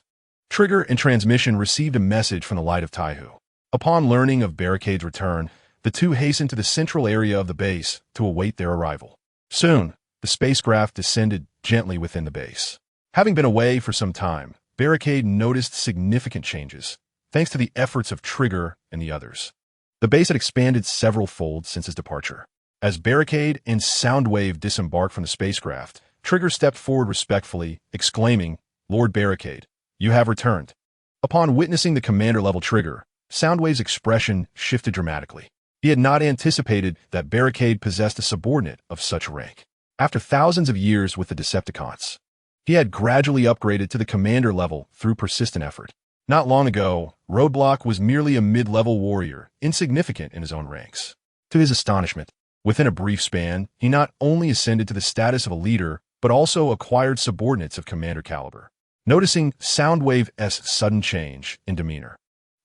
Trigger and Transmission received a message from the Light of Taihu. Upon learning of Barricade's return, the two hastened to the central area of the base to await their arrival. Soon, the spacecraft descended gently within the base. Having been away for some time, Barricade noticed significant changes, thanks to the efforts of Trigger and the others. The base had expanded several fold since his departure. As Barricade and Soundwave disembarked from the spacecraft, Trigger stepped forward respectfully, exclaiming, "Lord Barricade, you have returned." Upon witnessing the commander-level Trigger, Soundwave's expression shifted dramatically. He had not anticipated that Barricade possessed a subordinate of such rank. After thousands of years with the Decepticons, he had gradually upgraded to the commander level through persistent effort. Not long ago, Roadblock was merely a mid-level warrior, insignificant in his own ranks. To his astonishment, within a brief span, he not only ascended to the status of a leader, but also acquired subordinates of commander caliber. Noticing Soundwave's sudden change in demeanor,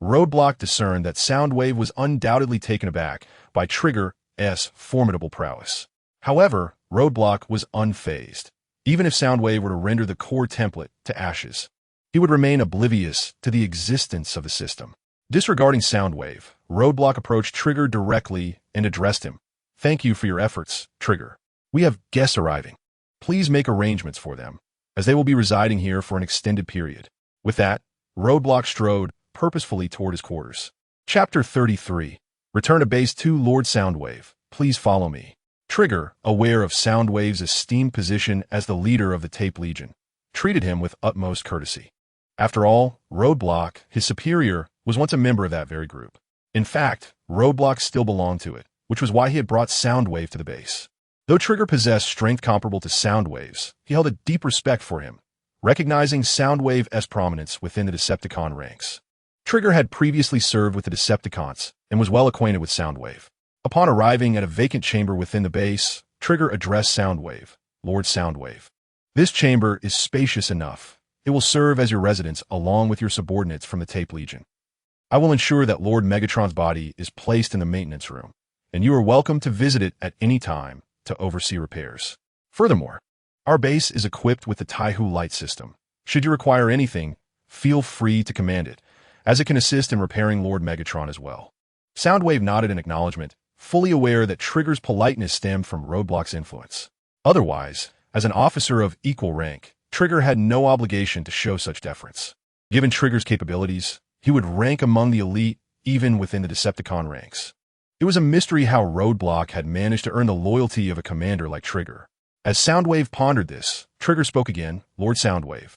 Roadblock discerned that Soundwave was undoubtedly taken aback by Trigger's formidable prowess. However, Roadblock was unfazed. Even if Soundwave were to render the core template to ashes, he would remain oblivious to the existence of the system. Disregarding Soundwave, Roadblock approached Trigger directly and addressed him. "Thank you for your efforts, Trigger. We have guests arriving. Please make arrangements for them, as they will be residing here for an extended period." With that, Roadblock strode purposefully toward his quarters. Chapter 33. Return to Base 2. Lord Soundwave, please follow me. Trigger, aware of Soundwave's esteemed position as the leader of the Tape Legion, treated him with utmost courtesy. After all, Roadblock, his superior, was once a member of that very group. In fact, Roadblock still belonged to it, which was why he had brought Soundwave to the base. Though Trigger possessed strength comparable to Soundwave's, he held a deep respect for him, recognizing Soundwave's prominence within the Decepticon ranks. Trigger had previously served with the Decepticons and was well acquainted with Soundwave. Upon arriving at a vacant chamber within the base, Trigger addressed Soundwave, Lord Soundwave. This chamber is spacious enough. It will serve as your residence along with your subordinates from the Tape Legion. I will ensure that Lord Megatron's body is placed in the maintenance room, and you are welcome to visit it at any time to oversee repairs. Furthermore, our base is equipped with the Taihu light system. Should you require anything, feel free to command it, as it can assist in repairing Lord Megatron as well. Soundwave nodded in acknowledgement, fully aware that Trigger's politeness stemmed from Roadblock's influence. Otherwise, as an officer of equal rank, Trigger had no obligation to show such deference. Given Trigger's capabilities, he would rank among the elite even within the Decepticon ranks. It was a mystery how Roadblock had managed to earn the loyalty of a commander like Trigger. As Soundwave pondered this, Trigger spoke again, Lord Soundwave.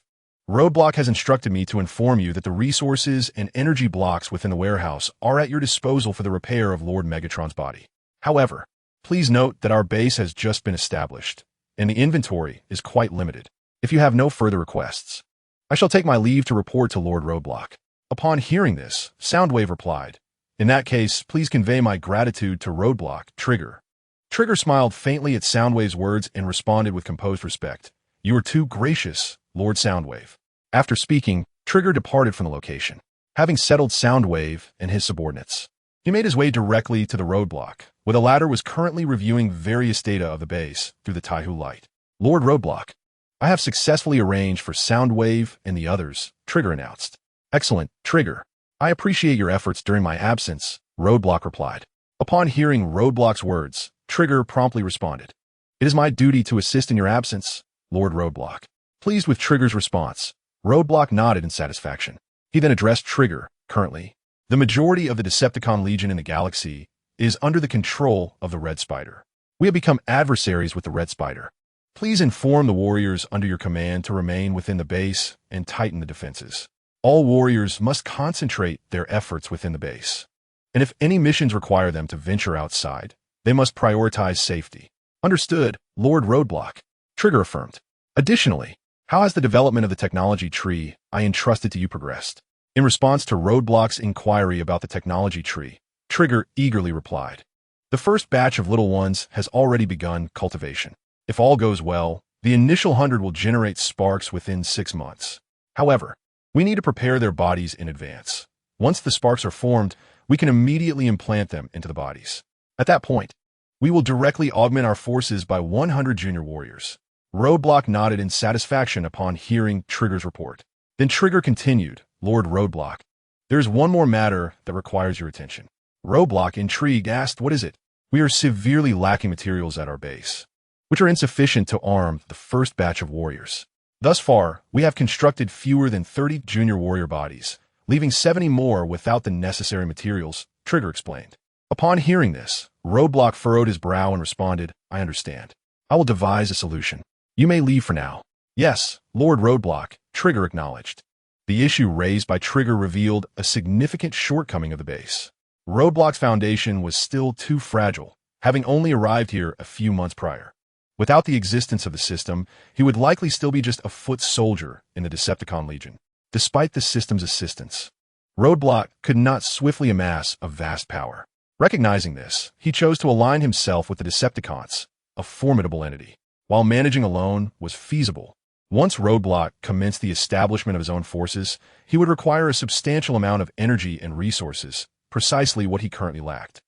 Roadblock has instructed me to inform you that the resources and energy blocks within the warehouse are at your disposal for the repair of Lord Megatron's body. However, please note that our base has just been established, and the inventory is quite limited. If you have no further requests, I shall take my leave to report to Lord Roadblock. Upon hearing this, Soundwave replied, in that case, please convey my gratitude to Roadblock, Trigger. Trigger smiled faintly at Soundwave's words and responded with composed respect. You are too gracious, Lord Soundwave. After speaking, Trigger departed from the location, having settled Soundwave and his subordinates. He made his way directly to the Roadblock, where the latter was currently reviewing various data of the base through the Taihu light. Lord Roadblock, I have successfully arranged for Soundwave and the others, Trigger announced. Excellent, Trigger. I appreciate your efforts during my absence, Roadblock replied. Upon hearing Roadblock's words, Trigger promptly responded. It is my duty to assist in your absence, Lord Roadblock. Pleased with Trigger's response, Roadblock nodded in satisfaction. He then addressed Trigger. Currently, the majority of the Decepticon Legion in the galaxy is under the control of the Red Spider. We have become adversaries with the Red Spider. Please inform the warriors under your command to remain within the base and tighten the defenses. All warriors must concentrate their efforts within the base. And if any missions require them to venture outside, they must prioritize safety. Understood, Lord Roadblock, Trigger affirmed. Additionally, how has the development of the technology tree I entrusted to you progressed? In response to Roadblock's inquiry about the technology tree, Trigger eagerly replied. The first batch of little ones has already begun cultivation. If all goes well, the initial 100 will generate sparks within 6 months. However, we need to prepare their bodies in advance. Once the sparks are formed, we can immediately implant them into the bodies. At that point, we will directly augment our forces by 100 junior warriors. Roadblock nodded in satisfaction upon hearing Trigger's report. Then Trigger continued, Lord Roadblock, there is one more matter that requires your attention. Roadblock, intrigued, asked, what is it? We are severely lacking materials at our base, which are insufficient to arm the first batch of warriors. Thus far, we have constructed fewer than 30 junior warrior bodies, leaving 70 more without the necessary materials, Trigger explained. Upon hearing this, Roadblock furrowed his brow and responded, I understand. I will devise a solution. You may leave for now. Yes, Lord Roadblock, Trigger acknowledged. The issue raised by Trigger revealed a significant shortcoming of the base. Roadblock's foundation was still too fragile, having only arrived here a few months prior. Without the existence of the system, he would likely still be just a foot soldier in the Decepticon Legion. Despite the system's assistance, Roadblock could not swiftly amass a vast power. Recognizing this, he chose to align himself with the Decepticons, a formidable entity. While managing alone was feasible, once Roadblock commenced the establishment of his own forces, he would require a substantial amount of energy and resources, precisely what he currently lacked.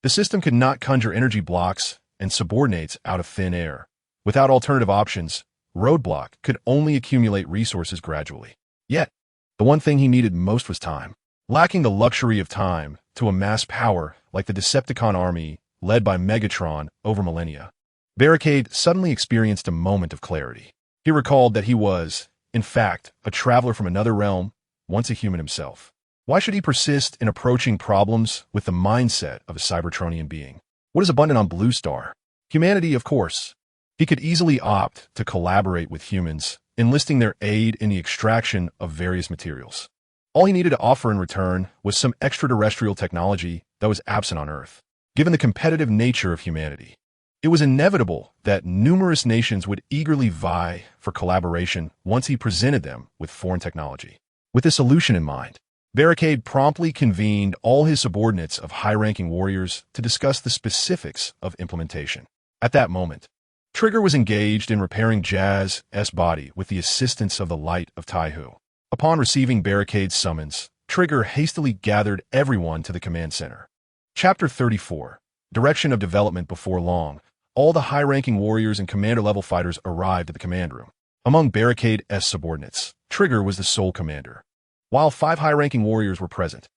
The system could not conjure energy blocks and subordinates out of thin air. Without alternative options, Roadblock could only accumulate resources gradually. Yet, the one thing he needed most was time. Lacking the luxury of time to amass power like the Decepticon army led by Megatron over millennia, Barricade suddenly experienced a moment of clarity. He recalled that he was, in fact, a traveler from another realm, once a human himself. Why should he persist in approaching problems with the mindset of a Cybertronian being? What is abundant on Blue Star? Humanity, of course. He could easily opt to collaborate with humans, enlisting their aid in the extraction of various materials. All he needed to offer in return was some extraterrestrial technology that was absent on Earth. Given the competitive nature of humanity, It was inevitable that numerous nations would eagerly vie for collaboration once he presented them with foreign technology. With this solution in mind, Barricade promptly convened all his subordinates of high-ranking warriors to discuss the specifics of implementation. At that moment, Trigger was engaged in repairing Jazz's body with the assistance of the light of Taihu. Upon receiving Barricade's summons, Trigger hastily gathered everyone to the command center. Chapter 34. Direction of development. Before long, all the high-ranking warriors and commander-level fighters arrived at the command room. Among Barricade's subordinates, Trigger was the sole commander, while 5 high-ranking warriors were present: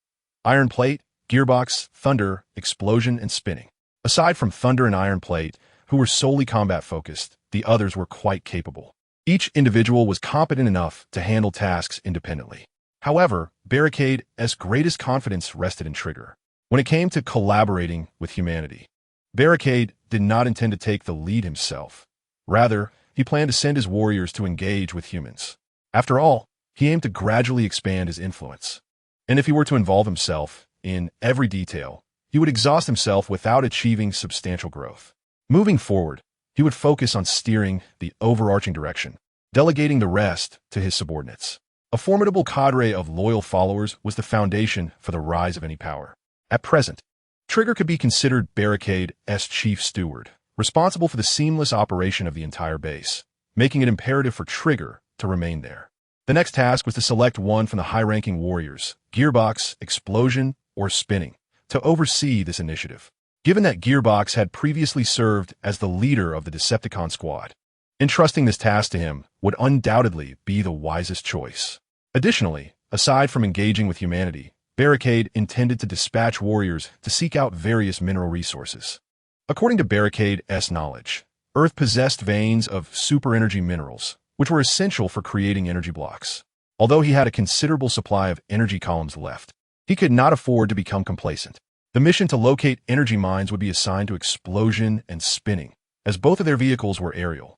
Iron Plate, Gearbox, Thunder, Explosion, and Spinning. Aside from Thunder and Iron Plate, who were solely combat-focused, the others were quite capable. Each individual was competent enough to handle tasks independently. However, Barricade's greatest confidence rested in Trigger. When it came to collaborating with humanity, Barricade did not intend to take the lead himself. Rather, he planned to send his warriors to engage with humans. After all, he aimed to gradually expand his influence. And if he were to involve himself in every detail, he would exhaust himself without achieving substantial growth. Moving forward, he would focus on steering the overarching direction, delegating the rest to his subordinates. A formidable cadre of loyal followers was the foundation for the rise of any power. At present, Trigger could be considered Barricade's chief steward, responsible for the seamless operation of the entire base, making it imperative for Trigger to remain there. The next task was to select one from the high-ranking warriors, Gearbox, Explosion, or Spinning, to oversee this initiative. Given that Gearbox had previously served as the leader of the Decepticon squad, entrusting this task to him would undoubtedly be the wisest choice. Additionally, aside from engaging with humanity, Barricade intended to dispatch warriors to seek out various mineral resources. According to Barricade's knowledge, Earth possessed veins of super-energy minerals, which were essential for creating energy blocks. Although he had a considerable supply of energy columns left, he could not afford to become complacent. The mission to locate energy mines would be assigned to Explosion and Spinning, as both of their vehicles were aerial,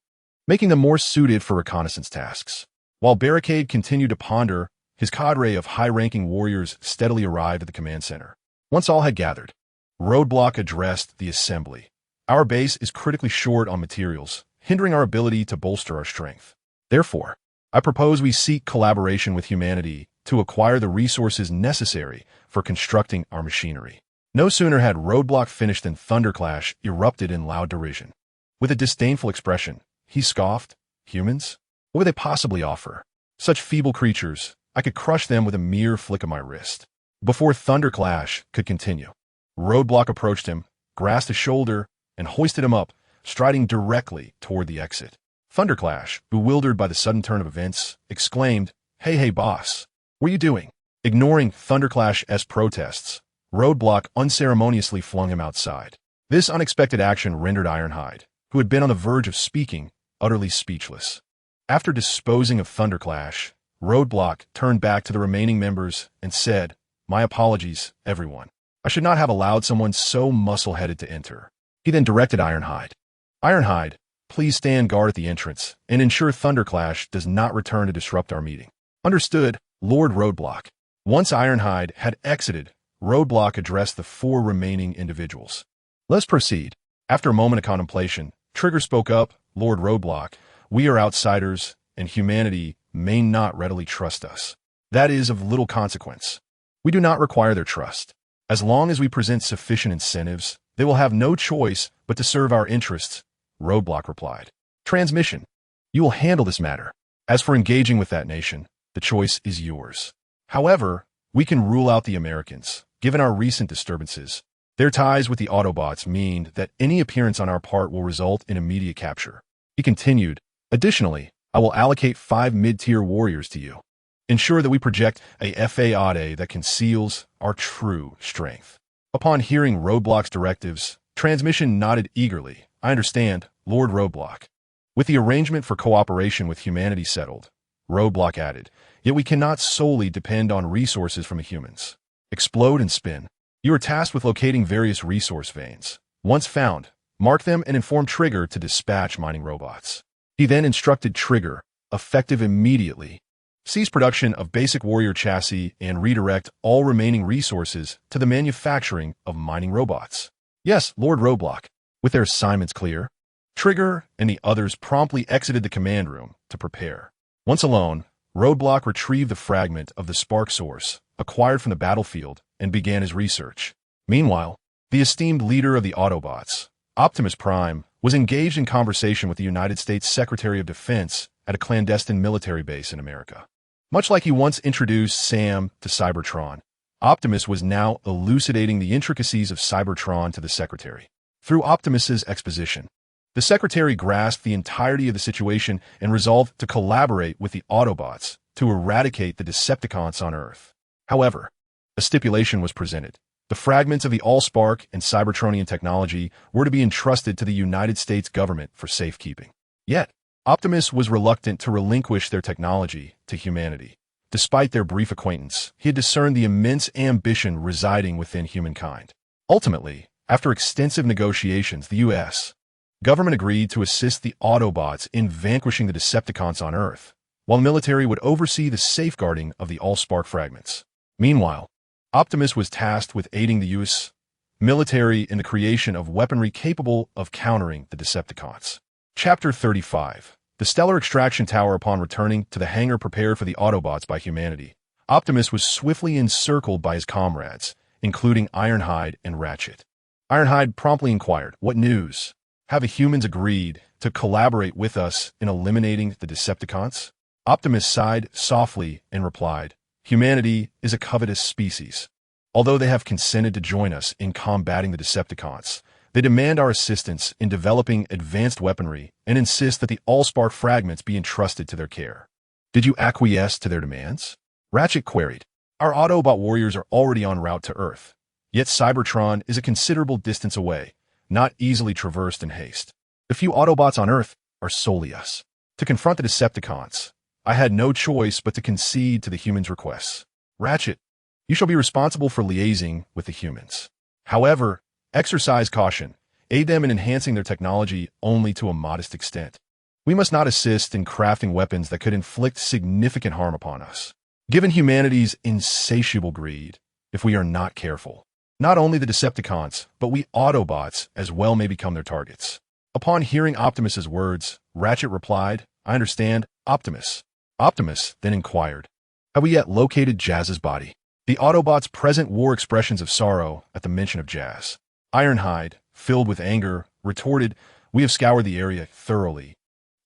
making them more suited for reconnaissance tasks. While Barricade continued to ponder, his cadre of high-ranking warriors steadily arrived at the command center. Once all had gathered, Roadblock addressed the assembly. Our base is critically short on materials, hindering our ability to bolster our strength. Therefore, I propose we seek collaboration with humanity to acquire the resources necessary for constructing our machinery. No sooner had Roadblock finished than Thunderclash erupted in loud derision. With a disdainful expression, he scoffed, "Humans? What would they possibly offer? Such feeble creatures, I could crush them with a mere flick of my wrist." Before Thunderclash could continue, Roadblock approached him, grasped his shoulder, and hoisted him up, striding directly toward the exit. Thunderclash, bewildered by the sudden turn of events, exclaimed, Hey boss, what are you doing?" Ignoring Thunderclash's protests, Roadblock unceremoniously flung him outside. This unexpected action rendered Ironhide, who had been on the verge of speaking, utterly speechless. After disposing of Thunderclash, Roadblock turned back to the remaining members and said, "My apologies, everyone. I should not have allowed someone so muscle-headed to enter." He then directed Ironhide. "Ironhide, please stand guard at the entrance and ensure Thunderclash does not return to disrupt our meeting." "Understood, Lord Roadblock." Once Ironhide had exited, Roadblock addressed the 4 remaining individuals. "Let's proceed." After a moment of contemplation, Trigger spoke up, "Lord Roadblock, we are outsiders, and humanity may not readily trust us. That is of little consequence. We do not require their trust. As long as we present sufficient incentives, they will have no choice but to serve our interests," Roadblock replied. "Transmission. You will handle this matter. As for engaging with that nation, the choice is yours. However, we can rule out the Americans, given our recent disturbances. Their ties with the Autobots mean that any appearance on our part will result in immediate capture." He continued, "Additionally, I will allocate 5 mid-tier warriors to you. Ensure that we project a FAAD that conceals our true strength." Upon hearing Roadblock's directives, Transmission nodded eagerly. "I understand, Lord Roadblock." With the arrangement for cooperation with humanity settled, Roadblock added, "Yet we cannot solely depend on resources from the humans. Explode and Spin. You are tasked with locating various resource veins. Once found, mark them and inform Trigger to dispatch mining robots." He then instructed Trigger, effective immediately, cease production of basic warrior chassis and redirect all remaining resources to the manufacturing of mining robots. "Yes, Lord Roadblock." With their assignments clear, Trigger and the others promptly exited the command room to prepare. Once alone, Roadblock retrieved the fragment of the spark source acquired from the battlefield and began his research. Meanwhile, the esteemed leader of the Autobots, Optimus Prime, was engaged in conversation with the United States Secretary of Defense at a clandestine military base in America. Much like he once introduced Sam to Cybertron, Optimus was now elucidating the intricacies of Cybertron to the Secretary. Through Optimus's exposition, the Secretary grasped the entirety of the situation and resolved to collaborate with the Autobots to eradicate the Decepticons on Earth. However, a stipulation was presented. The fragments of the AllSpark and Cybertronian technology were to be entrusted to the United States government for safekeeping. Yet, Optimus was reluctant to relinquish their technology to humanity. Despite their brief acquaintance, he had discerned the immense ambition residing within humankind. Ultimately, after extensive negotiations, the U.S. government agreed to assist the Autobots in vanquishing the Decepticons on Earth, while the military would oversee the safeguarding of the AllSpark fragments. Meanwhile, Optimus was tasked with aiding the U.S. military in the creation of weaponry capable of countering the Decepticons. Chapter 35. The Stellar Extraction Tower. Upon returning to the hangar prepared for the Autobots by humanity, Optimus was swiftly encircled by his comrades, including Ironhide and Ratchet. Ironhide promptly inquired, "What news? Have the humans agreed to collaborate with us in eliminating the Decepticons?" Optimus sighed softly and replied, "Humanity is a covetous species. Although they have consented to join us in combating the Decepticons, they demand our assistance in developing advanced weaponry and insist that the AllSpark fragments be entrusted to their care." "Did you acquiesce to their demands?" Ratchet queried. "Our Autobot warriors are already en route to Earth, yet Cybertron is a considerable distance away, not easily traversed in haste. The few Autobots on Earth are solely us. To confront the Decepticons, I had no choice but to concede to the humans' requests. Ratchet, you shall be responsible for liaising with the humans. However, exercise caution. Aid them in enhancing their technology only to a modest extent. We must not assist in crafting weapons that could inflict significant harm upon us. Given humanity's insatiable greed, if we are not careful, not only the Decepticons, but we Autobots as well may become their targets." Upon hearing Optimus's words, Ratchet replied, "I understand, Optimus." Optimus then inquired, "Have we yet located Jazz's body?" The Autobots' present wore expressions of sorrow at the mention of Jazz. Ironhide, filled with anger, retorted, "We have scoured the area thoroughly,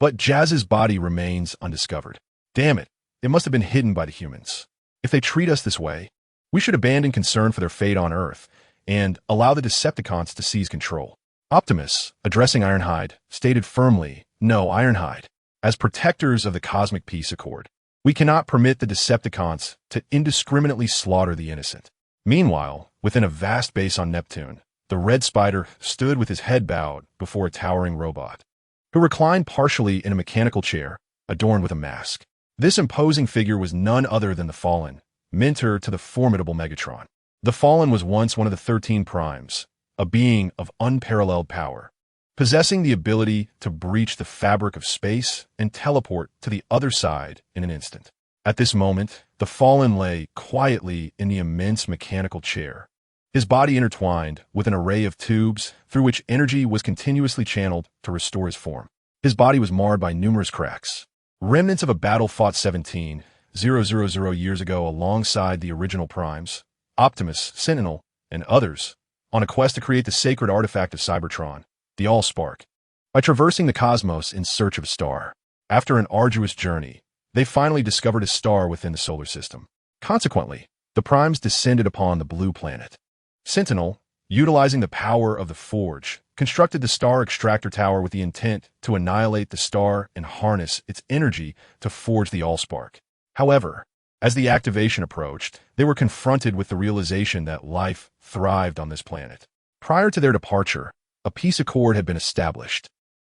but Jazz's body remains undiscovered. Damn it, it must have been hidden by the humans. If they treat us this way, we should abandon concern for their fate on Earth and allow the Decepticons to seize control." Optimus, addressing Ironhide, stated firmly, "No, Ironhide. As protectors of the Cosmic Peace Accord, we cannot permit the Decepticons to indiscriminately slaughter the innocent." Meanwhile, within a vast base on Neptune, the Red Spider stood with his head bowed before a towering robot, who reclined partially in a mechanical chair adorned with a mask. This imposing figure was none other than the Fallen, mentor to the formidable Megatron. The Fallen was once one of the 13 Primes, a being of unparalleled power, possessing the ability to breach the fabric of space and teleport to the other side in an instant. At this moment, the Fallen lay quietly in the immense mechanical chair, his body intertwined with an array of tubes through which energy was continuously channeled to restore his form. His body was marred by numerous cracks, remnants of a battle fought 17,000 years ago alongside the original Primes, Optimus, Sentinel, and others, on a quest to create the sacred artifact of Cybertron, the AllSpark. By traversing the cosmos in search of a star, after an arduous journey, they finally discovered a star within the solar system. Consequently, the Primes descended upon the blue planet. Sentinel, utilizing the power of the Forge, constructed the Star Extractor Tower with the intent to annihilate the star and harness its energy to forge the AllSpark. However, as the activation approached, they were confronted with the realization that life thrived on this planet. Prior to their departure, a peace accord had been established,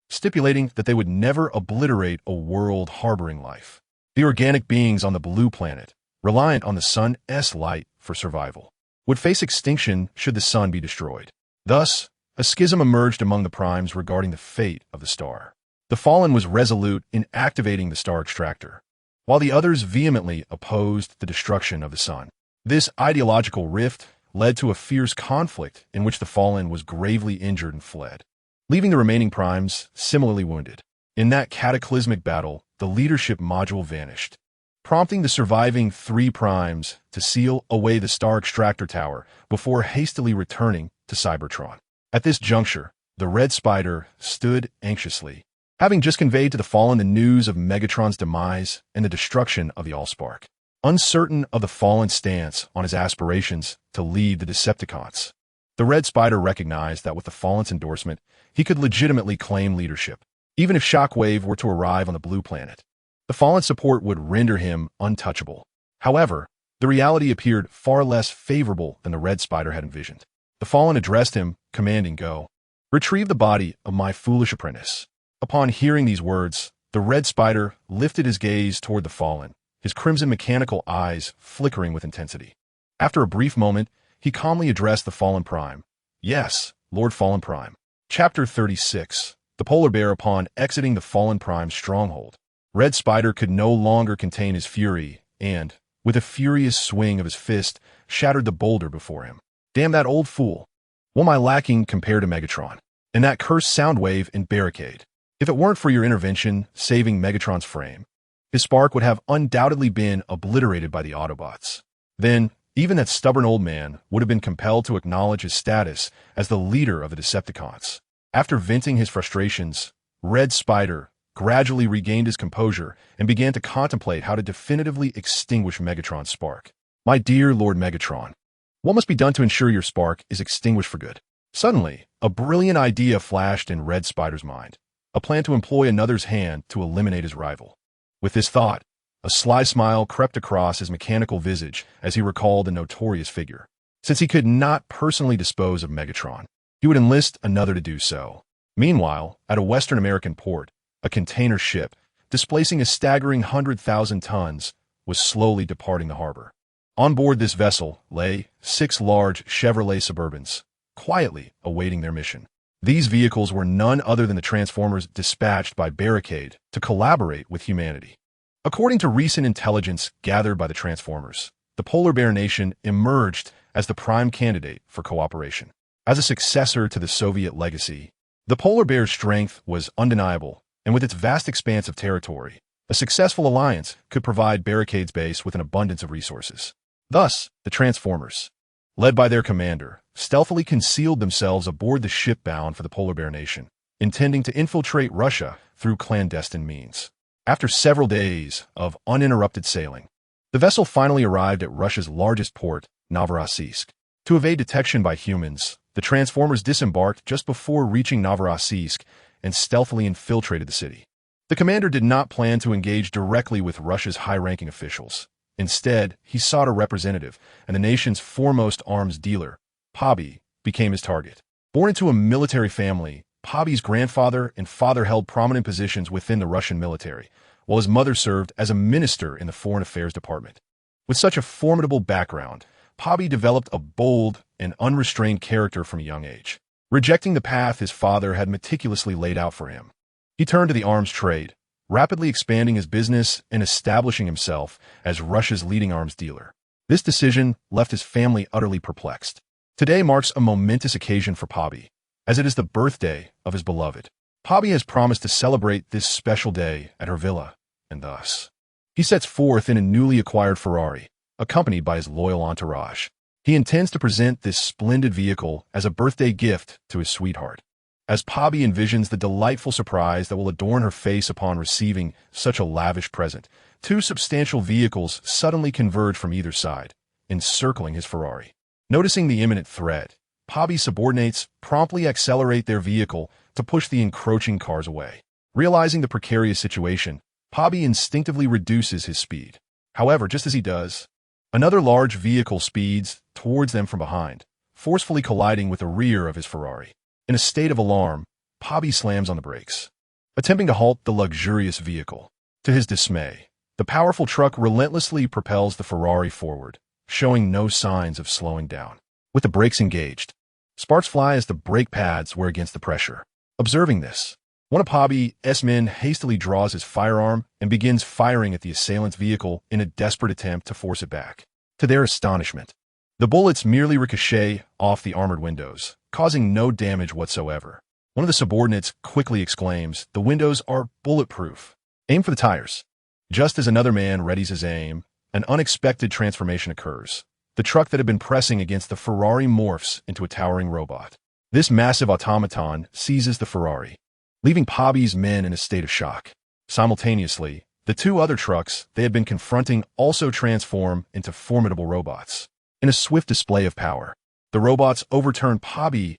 stipulating that they would never obliterate a world harboring life. The organic beings on the blue planet, reliant on the sun's light for survival, would face extinction should the sun be destroyed. Thus, a schism emerged among the Primes regarding the fate of the star. The Fallen was resolute in activating the Star Extractor, while the others vehemently opposed the destruction of the sun. This ideological rift led to a fierce conflict in which the Fallen was gravely injured and fled. leaving the remaining primes similarly wounded. In that cataclysmic battle, the leadership module vanished, prompting the surviving 3 primes to seal away the Star Extractor Tower before hastily returning to Cybertron. At this juncture, the Red Spider stood anxiously, having just conveyed to the Fallen the news of Megatron's demise and the destruction of the AllSpark. Uncertain of the Fallen's stance on his aspirations to lead the Decepticons, the Red Spider recognized that with the Fallen's endorsement, he could legitimately claim leadership, even if Shockwave were to arrive on the Blue Planet. The Fallen's support would render him untouchable. However, the reality appeared far less favorable than the Red Spider had envisioned. The Fallen addressed him, commanding, "Go. Retrieve the body of my foolish apprentice." Upon hearing these words, the Red Spider lifted his gaze toward the Fallen, his crimson mechanical eyes flickering with intensity. After a brief moment, he calmly addressed the Fallen Prime. "Yes, Lord Fallen Prime." Chapter 36. The Polar Bear upon exiting the Fallen Prime's stronghold. Red Spider could no longer contain his fury and, with a furious swing of his fist, shattered the boulder before him. "Damn that old fool. What am I lacking compared to Megatron? And that cursed Soundwave and Barricade. If it weren't for your intervention saving Megatron's frame, his spark would have undoubtedly been obliterated by the Autobots. Then, even that stubborn old man would have been compelled to acknowledge his status as the leader of the Decepticons." After venting his frustrations, Red Spider gradually regained his composure and began to contemplate how to definitively extinguish Megatron's spark. "My dear Lord Megatron, what must be done to ensure your spark is extinguished for good?" Suddenly, a brilliant idea flashed in Red Spider's mind, a plan to employ another's hand to eliminate his rival. With this thought, a sly smile crept across his mechanical visage as he recalled the notorious figure. Since he could not personally dispose of Megatron, he would enlist another to do so. Meanwhile, at a Western American port, a container ship, displacing a staggering 100,000 tons, was slowly departing the harbor. On board this vessel lay 6 large Chevrolet Suburbans, quietly awaiting their mission. These vehicles were none other than the Transformers dispatched by Barricade to collaborate with humanity. According to recent intelligence gathered by the Transformers, the Polar Bear Nation emerged as the prime candidate for cooperation. As a successor to the Soviet legacy, the Polar Bear's strength was undeniable, and with its vast expanse of territory, a successful alliance could provide Barricade's base with an abundance of resources. Thus, the Transformers, led by their commander, stealthily concealed themselves aboard the ship bound for the Polar Bear Nation, intending to infiltrate Russia through clandestine means. After several days of uninterrupted sailing, the vessel finally arrived at Russia's largest port, Novorossiysk. To evade detection by humans, the Transformers disembarked just before reaching Novorossiysk and stealthily infiltrated the city. The commander did not plan to engage directly with Russia's high-ranking officials. Instead, he sought a representative, and the nation's foremost arms dealer, Pobby, became his target. Born into a military family, Pobby's grandfather and father held prominent positions within the Russian military, while his mother served as a minister in the Foreign Affairs Department. With such a formidable background, Pobby developed a bold and unrestrained character from a young age, rejecting the path his father had meticulously laid out for him. He turned to the arms trade, rapidly expanding his business and establishing himself as Russia's leading arms dealer. This decision left his family utterly perplexed. Today marks a momentous occasion for Pobby, as it is the birthday of his beloved. Pobby has promised to celebrate this special day at her villa, and thus, he sets forth in a newly acquired Ferrari, accompanied by his loyal entourage. He intends to present this splendid vehicle as a birthday gift to his sweetheart. As Pobby envisions the delightful surprise that will adorn her face upon receiving such a lavish present, 2 substantial vehicles suddenly converge from either side, encircling his Ferrari. Noticing the imminent threat, Pobby's subordinates promptly accelerate their vehicle to push the encroaching cars away. Realizing the precarious situation, Pobby instinctively reduces his speed. However, just as he does, another large vehicle speeds towards them from behind, forcefully colliding with the rear of his Ferrari. In a state of alarm, Pobby slams on the brakes, attempting to halt the luxurious vehicle. To his dismay, the powerful truck relentlessly propels the Ferrari forward, showing no signs of slowing down. With the brakes engaged, sparks fly as the brake pads wear against the pressure. Observing this, one of Pobby's men hastily draws his firearm and begins firing at the assailant's vehicle in a desperate attempt to force it back. To their astonishment, the bullets merely ricochet off the armored windows, causing no damage whatsoever. One of the subordinates quickly exclaims, "The windows are bulletproof. Aim for the tires." Just as another man readies his aim, an unexpected transformation occurs. The truck that had been pressing against the Ferrari morphs into a towering robot. This massive automaton seizes the Ferrari, leaving Pobby's men in a state of shock. Simultaneously, the two other trucks they had been confronting also transform into formidable robots. In a swift display of power, the robots overturn Pobby's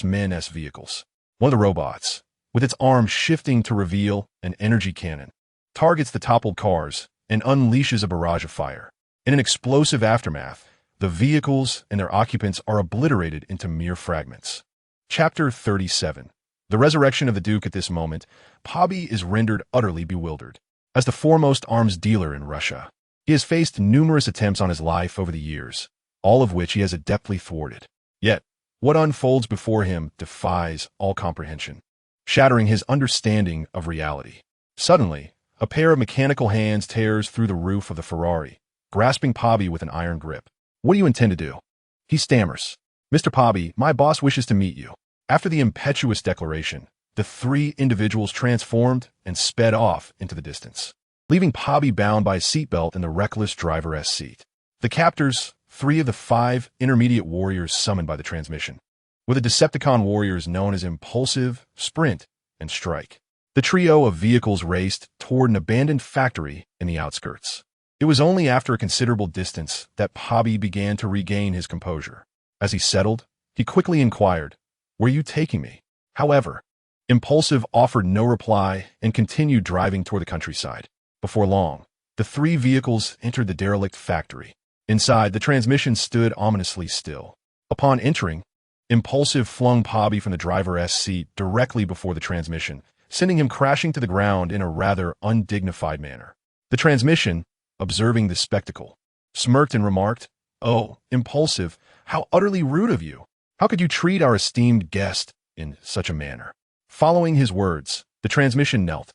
men's vehicles. One of the robots, with its arms shifting to reveal an energy cannon, targets the toppled cars and unleashes a barrage of fire. In an explosive aftermath, the vehicles and their occupants are obliterated into mere fragments. Chapter 37. The resurrection of the Duke. At this moment, Pobby is rendered utterly bewildered. As the foremost arms dealer in Russia, he has faced numerous attempts on his life over the years, all of which he has adeptly thwarted. Yet, what unfolds before him defies all comprehension, shattering his understanding of reality. Suddenly, a pair of mechanical hands tears through the roof of the Ferrari, grasping Pobby with an iron grip. "What do you intend to do?" He stammers. "Mr. Pobby, my boss wishes to meet you." After the impetuous declaration, the three individuals transformed and sped off into the distance, leaving Pobby bound by a seatbelt in the reckless driver's seat. The captors, three of the 5 intermediate warriors summoned by the transmission, were the Decepticon warriors known as Impulsive, Sprint, and Strike. The trio of vehicles raced toward an abandoned factory in the outskirts. It was only after a considerable distance that Pobby began to regain his composure. As he settled, he quickly inquired, "Where are you taking me?" However, Impulsive offered no reply and continued driving toward the countryside. Before long, the 3 vehicles entered the derelict factory. Inside, the transmission stood ominously still. Upon entering, Impulsive flung Pobby from the driver's seat directly before the transmission, sending him crashing to the ground in a rather undignified manner. The transmission, observing this spectacle, smirked and remarked, "Oh, Impulsive, how utterly rude of you! How could you treat our esteemed guest in such a manner?" Following his words, the transmission knelt,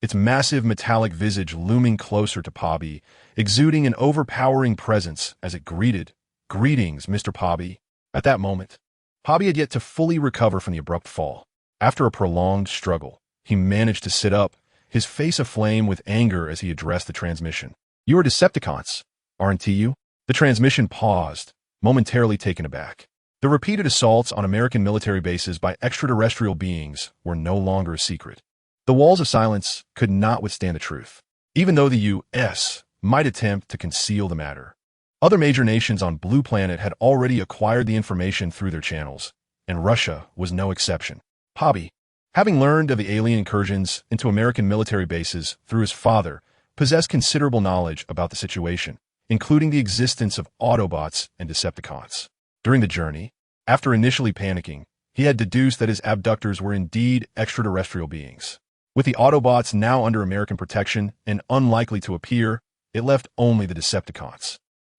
its massive metallic visage looming closer to Pobby, exuding an overpowering presence as it greeted, "Greetings, Mr. Pobby." At that moment, Pobby had yet to fully recover from the abrupt fall. After a prolonged struggle, he managed to sit up, his face aflame with anger as he addressed the transmission. "You are Decepticons, aren't you?" The transmission paused, momentarily taken aback. The repeated assaults on American military bases by extraterrestrial beings were no longer a secret. The walls of silence could not withstand the truth, even though the U.S. might attempt to conceal the matter. Other major nations on Blue Planet had already acquired the information through their channels, and Russia was no exception. Pobby, having learned of the alien incursions into American military bases through his father, possessed considerable knowledge about the situation, including the existence of Autobots and Decepticons. During the journey, after initially panicking, he had deduced that his abductors were indeed extraterrestrial beings. With the Autobots now under American protection and unlikely to appear, it left only the Decepticons.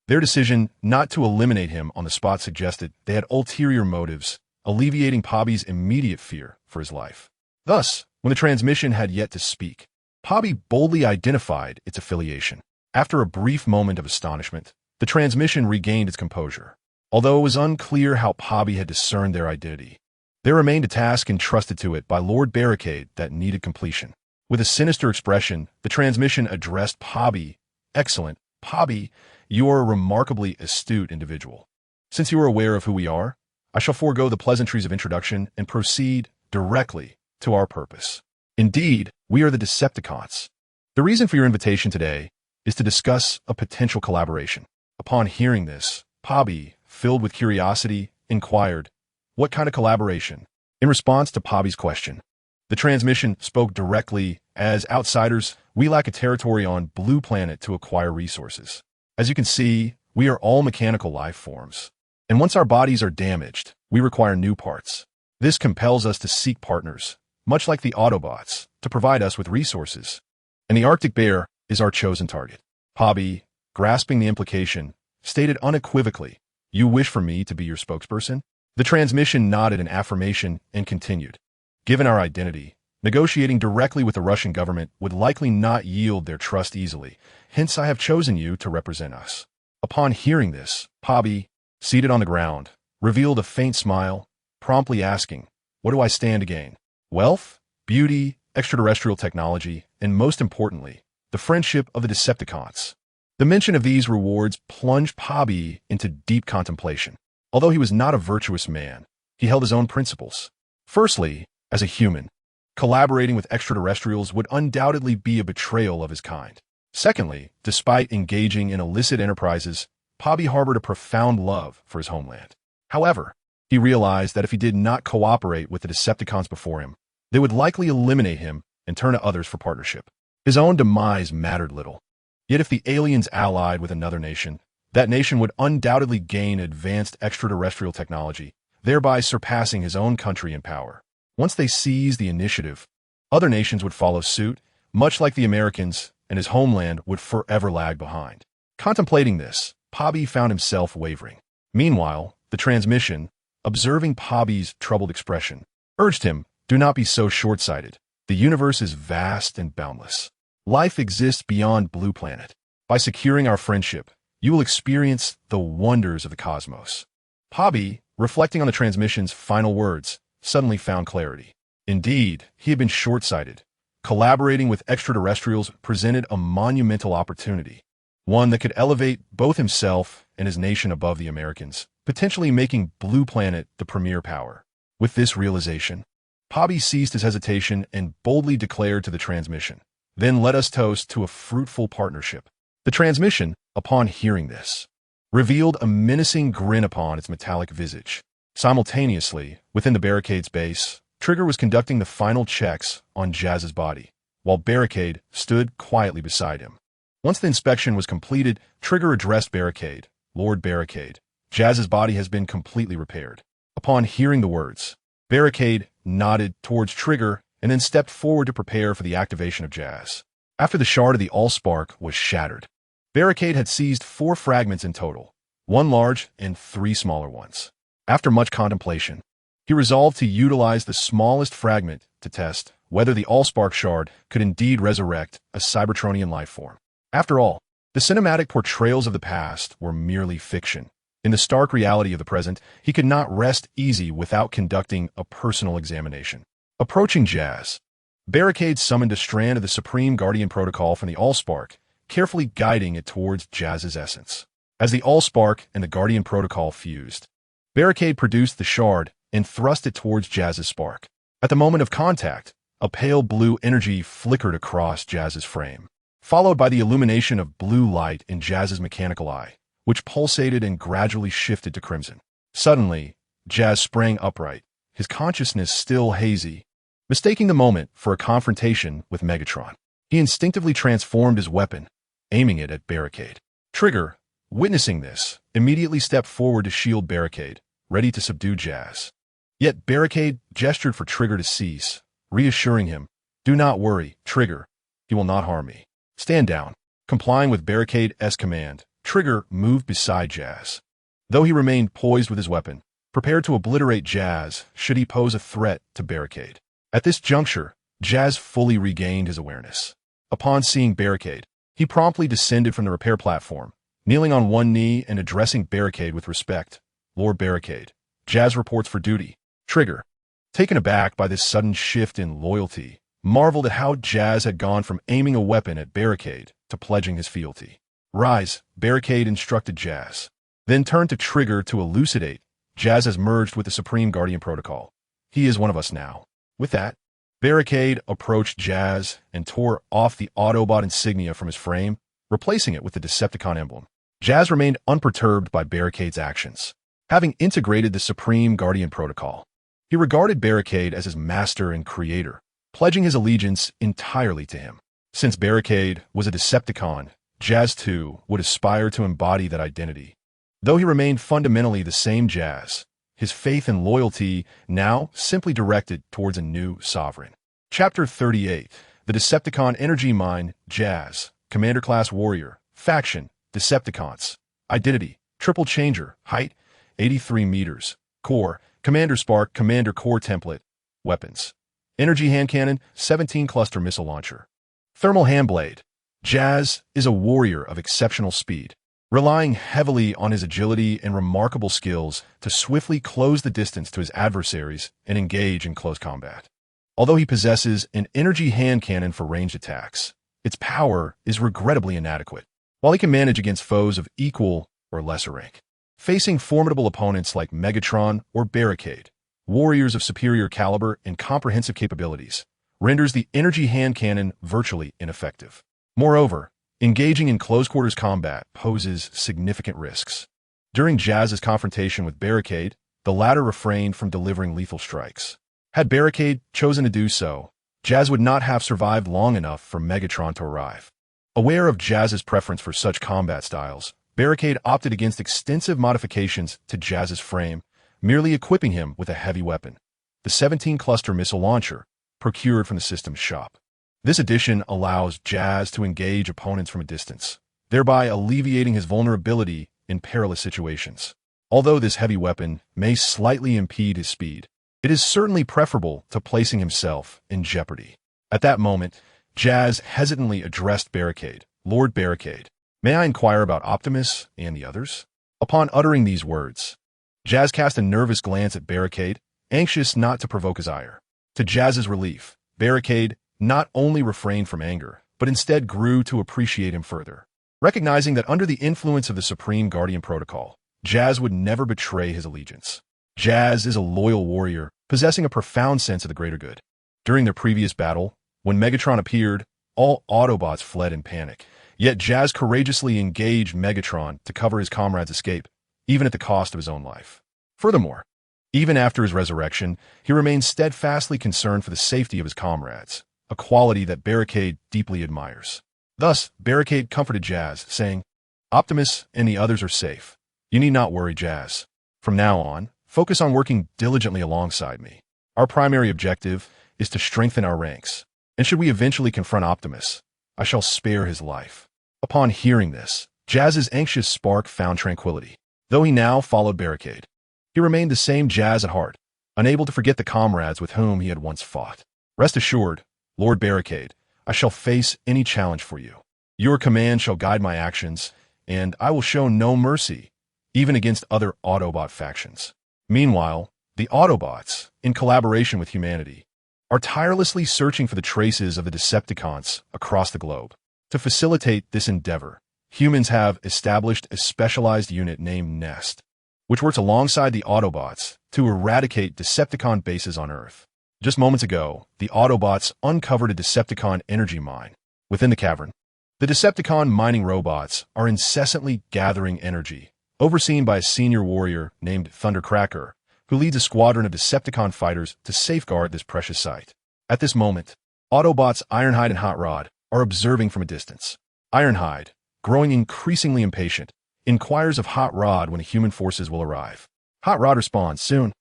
Their decision not to eliminate him on the spot suggested they had ulterior motives, alleviating Pobby's immediate fear for his life. Thus, when the transmission had yet to speak, Pobby boldly identified its affiliation. After a brief moment of astonishment, the transmission regained its composure. Although it was unclear how Pobby had discerned their identity, there remained a task entrusted to it by Lord Barricade that needed completion. With a sinister expression, the transmission addressed Pobby. "Excellent, Pobby, you are a remarkably astute individual. Since you are aware of who we are, I shall forego the pleasantries of introduction and proceed directly to our purpose. Indeed, we are the Decepticons. The reason for your invitation today is to discuss a potential collaboration." Upon hearing this, Pobby, filled with curiosity, inquired, "What kind of collaboration?" In response to Pobby's question, the transmission spoke directly, "As outsiders, we lack a territory on Blue Planet to acquire resources. As you can see, we are all mechanical life forms, and once our bodies are damaged, we require new parts. This compels us to seek partners, much like the Autobots, to provide us with resources, and the Arctic Bear is our chosen target." Pobby, grasping the implication, stated unequivocally, "You wish for me to be your spokesperson?" The transmission nodded in affirmation and continued, "Given our identity, negotiating directly with the Russian government would likely not yield their trust easily, hence I have chosen you to represent us." Upon hearing this, Pobby, seated on the ground, revealed a faint smile, promptly asking, What do I stand to gain? Wealth, beauty, extraterrestrial technology, and most importantly, the friendship of the Decepticons. The mention of these rewards plunged Pobby into deep contemplation. Although he was not a virtuous man, he held his own principles. Firstly, as a human, collaborating with extraterrestrials would undoubtedly be a betrayal of his kind. Secondly, despite engaging in illicit enterprises, Pobby harbored a profound love for his homeland. However, he realized that if he did not cooperate with the Decepticons before him, they would likely eliminate him and turn to others for partnership. His own demise mattered little. Yet if the aliens allied with another nation, that nation would undoubtedly gain advanced extraterrestrial technology, thereby surpassing his own country in power. Once they seized the initiative, other nations would follow suit, much like the Americans, and his homeland would forever lag behind. Contemplating this, Pobby found himself wavering. Meanwhile, the transmission, observing Pobby's troubled expression, urged him, "Do not be so short-sighted. The universe is vast and boundless. Life exists beyond Blue Planet. By securing our friendship, you will experience the wonders of the cosmos." Pobby, reflecting on the transmission's final words, suddenly found clarity. Indeed, he had been short-sighted. Collaborating with extraterrestrials presented a monumental opportunity, one that could elevate both himself and his nation above the Americans, potentially making Blue Planet the premier power. With this realization, Pobby ceased his hesitation and boldly declared to the transmission, "Then let us toast to a fruitful partnership." The transmission, upon hearing this, revealed a menacing grin upon its metallic visage. Simultaneously, within the Barricade's base, Trigger was conducting the final checks on Jazz's body, while Barricade stood quietly beside him. Once the inspection was completed, Trigger addressed Barricade. "Lord Barricade, Jazz's body has been completely repaired." Upon hearing the words, Barricade nodded towards Trigger and then stepped forward to prepare for the activation of Jazz. After the shard of the AllSpark was shattered, Barricade had seized 4 fragments in total, 1 large and 3 smaller ones. After much contemplation, he resolved to utilize the smallest fragment to test whether the AllSpark shard could indeed resurrect a Cybertronian life form. After all, the cinematic portrayals of the past were merely fiction. In the stark reality of the present, he could not rest easy without conducting a personal examination. Approaching Jazz, Barricade summoned a strand of the Supreme Guardian Protocol from the AllSpark, carefully guiding it towards Jazz's essence. As the AllSpark and the Guardian Protocol fused, Barricade produced the shard and thrust it towards Jazz's spark. At the moment of contact, a pale blue energy flickered across Jazz's frame, followed by the illumination of blue light in Jazz's mechanical eye, which pulsated and gradually shifted to crimson. Suddenly, Jazz sprang upright, his consciousness still hazy, mistaking the moment for a confrontation with Megatron. He instinctively transformed his weapon, aiming it at Barricade. Trigger, witnessing this, immediately stepped forward to shield Barricade, ready to subdue Jazz. Yet Barricade gestured for Trigger to cease, reassuring him, "Do not worry, Trigger. He will not harm me. Stand down." Complying with Barricade's command, Trigger moved beside Jazz, though he remained poised with his weapon, prepared to obliterate Jazz should he pose a threat to Barricade. At this juncture, Jazz fully regained his awareness. Upon seeing Barricade, he promptly descended from the repair platform, kneeling on one knee and addressing Barricade with respect. "Lord Barricade, Jazz reports for duty." Trigger, taken aback by this sudden shift in loyalty, marveled at how Jazz had gone from aiming a weapon at Barricade to pledging his fealty. "Rise," Barricade instructed Jazz, then turned to Trigger to elucidate. "Jazz has merged with the Supreme Guardian Protocol. He is one of us now." With that, Barricade approached Jazz and tore off the Autobot insignia from his frame, replacing it with the Decepticon emblem. Jazz remained unperturbed by Barricade's actions. Having integrated the Supreme Guardian Protocol, he regarded Barricade as his master and creator, pledging his allegiance entirely to him. Since Barricade was a Decepticon, Jazz too would aspire to embody that identity. Though he remained fundamentally the same Jazz, his faith and loyalty now simply directed towards a new sovereign. Chapter 38, The Decepticon Energy Mine, Jazz, Commander Class Warrior, Faction, Decepticons, Identity, Triple Changer, Height, 83 meters, Core, Commander Spark, Commander Core Template, Weapons, Energy Hand Cannon, 17 Cluster Missile Launcher, Thermal Handblade. Jazz is a warrior of exceptional speed, relying heavily on his agility and remarkable skills to swiftly close the distance to his adversaries and engage in close combat. Although he possesses an energy hand cannon for ranged attacks, its power is regrettably inadequate, while he can manage against foes of equal or lesser rank. Facing formidable opponents like Megatron or Barricade, warriors of superior caliber and comprehensive capabilities, renders the energy hand cannon virtually ineffective. Moreover, engaging in close-quarters combat poses significant risks. During Jazz's confrontation with Barricade, the latter refrained from delivering lethal strikes. Had Barricade chosen to do so, Jazz would not have survived long enough for Megatron to arrive. Aware of Jazz's preference for such combat styles, Barricade opted against extensive modifications to Jazz's frame, merely equipping him with a heavy weapon, the 17-cluster missile launcher, procured from the system's shop. This addition allows Jazz to engage opponents from a distance, thereby alleviating his vulnerability in perilous situations. Although this heavy weapon may slightly impede his speed, it is certainly preferable to placing himself in jeopardy. At that moment, Jazz hesitantly addressed Barricade. "Lord Barricade, may I inquire about Optimus and the others?" Upon uttering these words, Jazz cast a nervous glance at Barricade, anxious not to provoke his ire. To Jazz's relief, Barricade not only refrained from anger, but instead grew to appreciate him further. Recognizing that under the influence of the Supreme Guardian Protocol, Jazz would never betray his allegiance. Jazz is a loyal warrior, possessing a profound sense of the greater good. During their previous battle, when Megatron appeared, all Autobots fled in panic. Yet Jazz courageously engaged Megatron to cover his comrade's escape, even at the cost of his own life. Furthermore, even after his resurrection, he remains steadfastly concerned for the safety of his comrades, a quality that Barricade deeply admires. Thus, Barricade comforted Jazz, saying, "Optimus and the others are safe. You need not worry, Jazz. From now on, focus on working diligently alongside me. Our primary objective is to strengthen our ranks, and should we eventually confront Optimus, I shall spare his life." Upon hearing this, Jazz's anxious spark found tranquility. Though he now followed Barricade, he remained the same Jazz at heart, unable to forget the comrades with whom he had once fought. "Rest assured, Lord Barricade, I shall face any challenge for you. Your command shall guide my actions, and I will show no mercy, even against other Autobot factions." Meanwhile, the Autobots, in collaboration with humanity, are tirelessly searching for the traces of the Decepticons across the globe. To facilitate this endeavor, humans have established a specialized unit named Nest, which works alongside the Autobots to eradicate Decepticon bases on Earth. Just moments ago, the Autobots uncovered a Decepticon energy mine. Within the cavern, the Decepticon mining robots are incessantly gathering energy, overseen by a senior warrior named Thundercracker, who leads a squadron of Decepticon fighters to safeguard this precious site. At this moment, Autobots Ironhide and Hot Rod are observing from a distance. Ironhide, growing increasingly impatient, inquires of Hot Rod when human forces will arrive. Hot Rod responds, "Soon.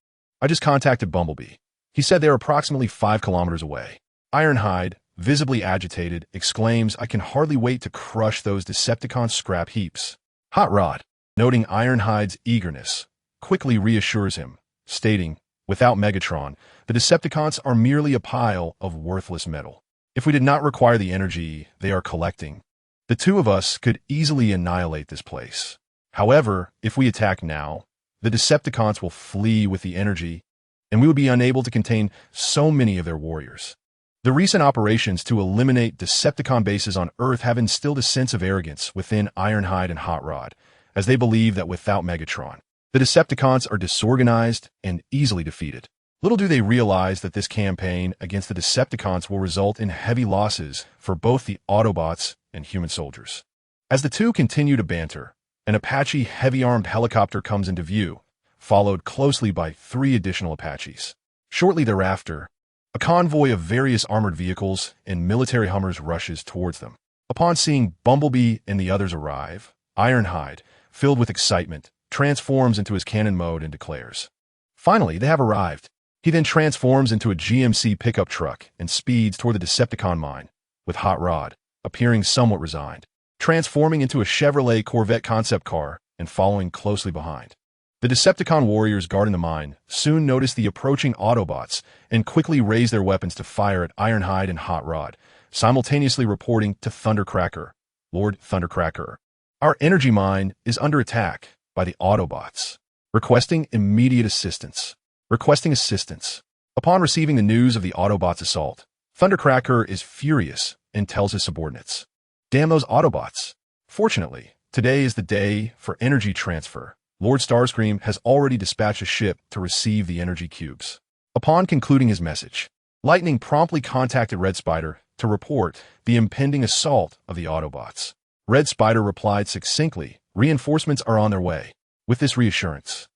I just contacted Bumblebee. He said they're approximately 5 kilometers away." Ironhide, visibly agitated, exclaims, "I can hardly wait to crush those Decepticon scrap heaps." Hot Rod, noting Ironhide's eagerness, quickly reassures him, stating, "Without Megatron, the Decepticons are merely a pile of worthless metal. If we did not require the energy they are collecting, the two of us could easily annihilate this place. However, if we attack now, the Decepticons will flee with the energy, and we would be unable to contain so many of their warriors." The recent operations to eliminate Decepticon bases on Earth have instilled a sense of arrogance within Ironhide and Hot Rod, as they believe that without Megatron, the Decepticons are disorganized and easily defeated. Little do they realize that this campaign against the Decepticons will result in heavy losses for both the Autobots and human soldiers. As the two continue to banter, an Apache heavy-armed helicopter comes into view, followed closely by 3 additional Apaches. Shortly thereafter, a convoy of various armored vehicles and military Hummers rushes towards them. Upon seeing Bumblebee and the others arrive, Ironhide, filled with excitement, transforms into his cannon mode and declares, "Finally, they have arrived." He then transforms into a GMC pickup truck and speeds toward the Decepticon mine, with Hot Rod appearing somewhat resigned, transforming into a Chevrolet Corvette concept car and following closely behind. The Decepticon warriors guarding the mine soon notice the approaching Autobots and quickly raise their weapons to fire at Ironhide and Hot Rod, simultaneously reporting to Thundercracker, "Lord Thundercracker, Our energy mine is under attack by the Autobots. Requesting immediate assistance. Requesting assistance. Upon receiving the news of the Autobots' assault, Thundercracker is furious and tells his subordinates, "Damn those Autobots." Fortunately, today is the day for energy transfer. Lord Starscream has already dispatched a ship to receive the energy cubes. Upon concluding his message, Lightning promptly contacted Red Spider to report the impending assault of the Autobots. Red Spider replied succinctly, "Reinforcements are on their way." With this reassurance,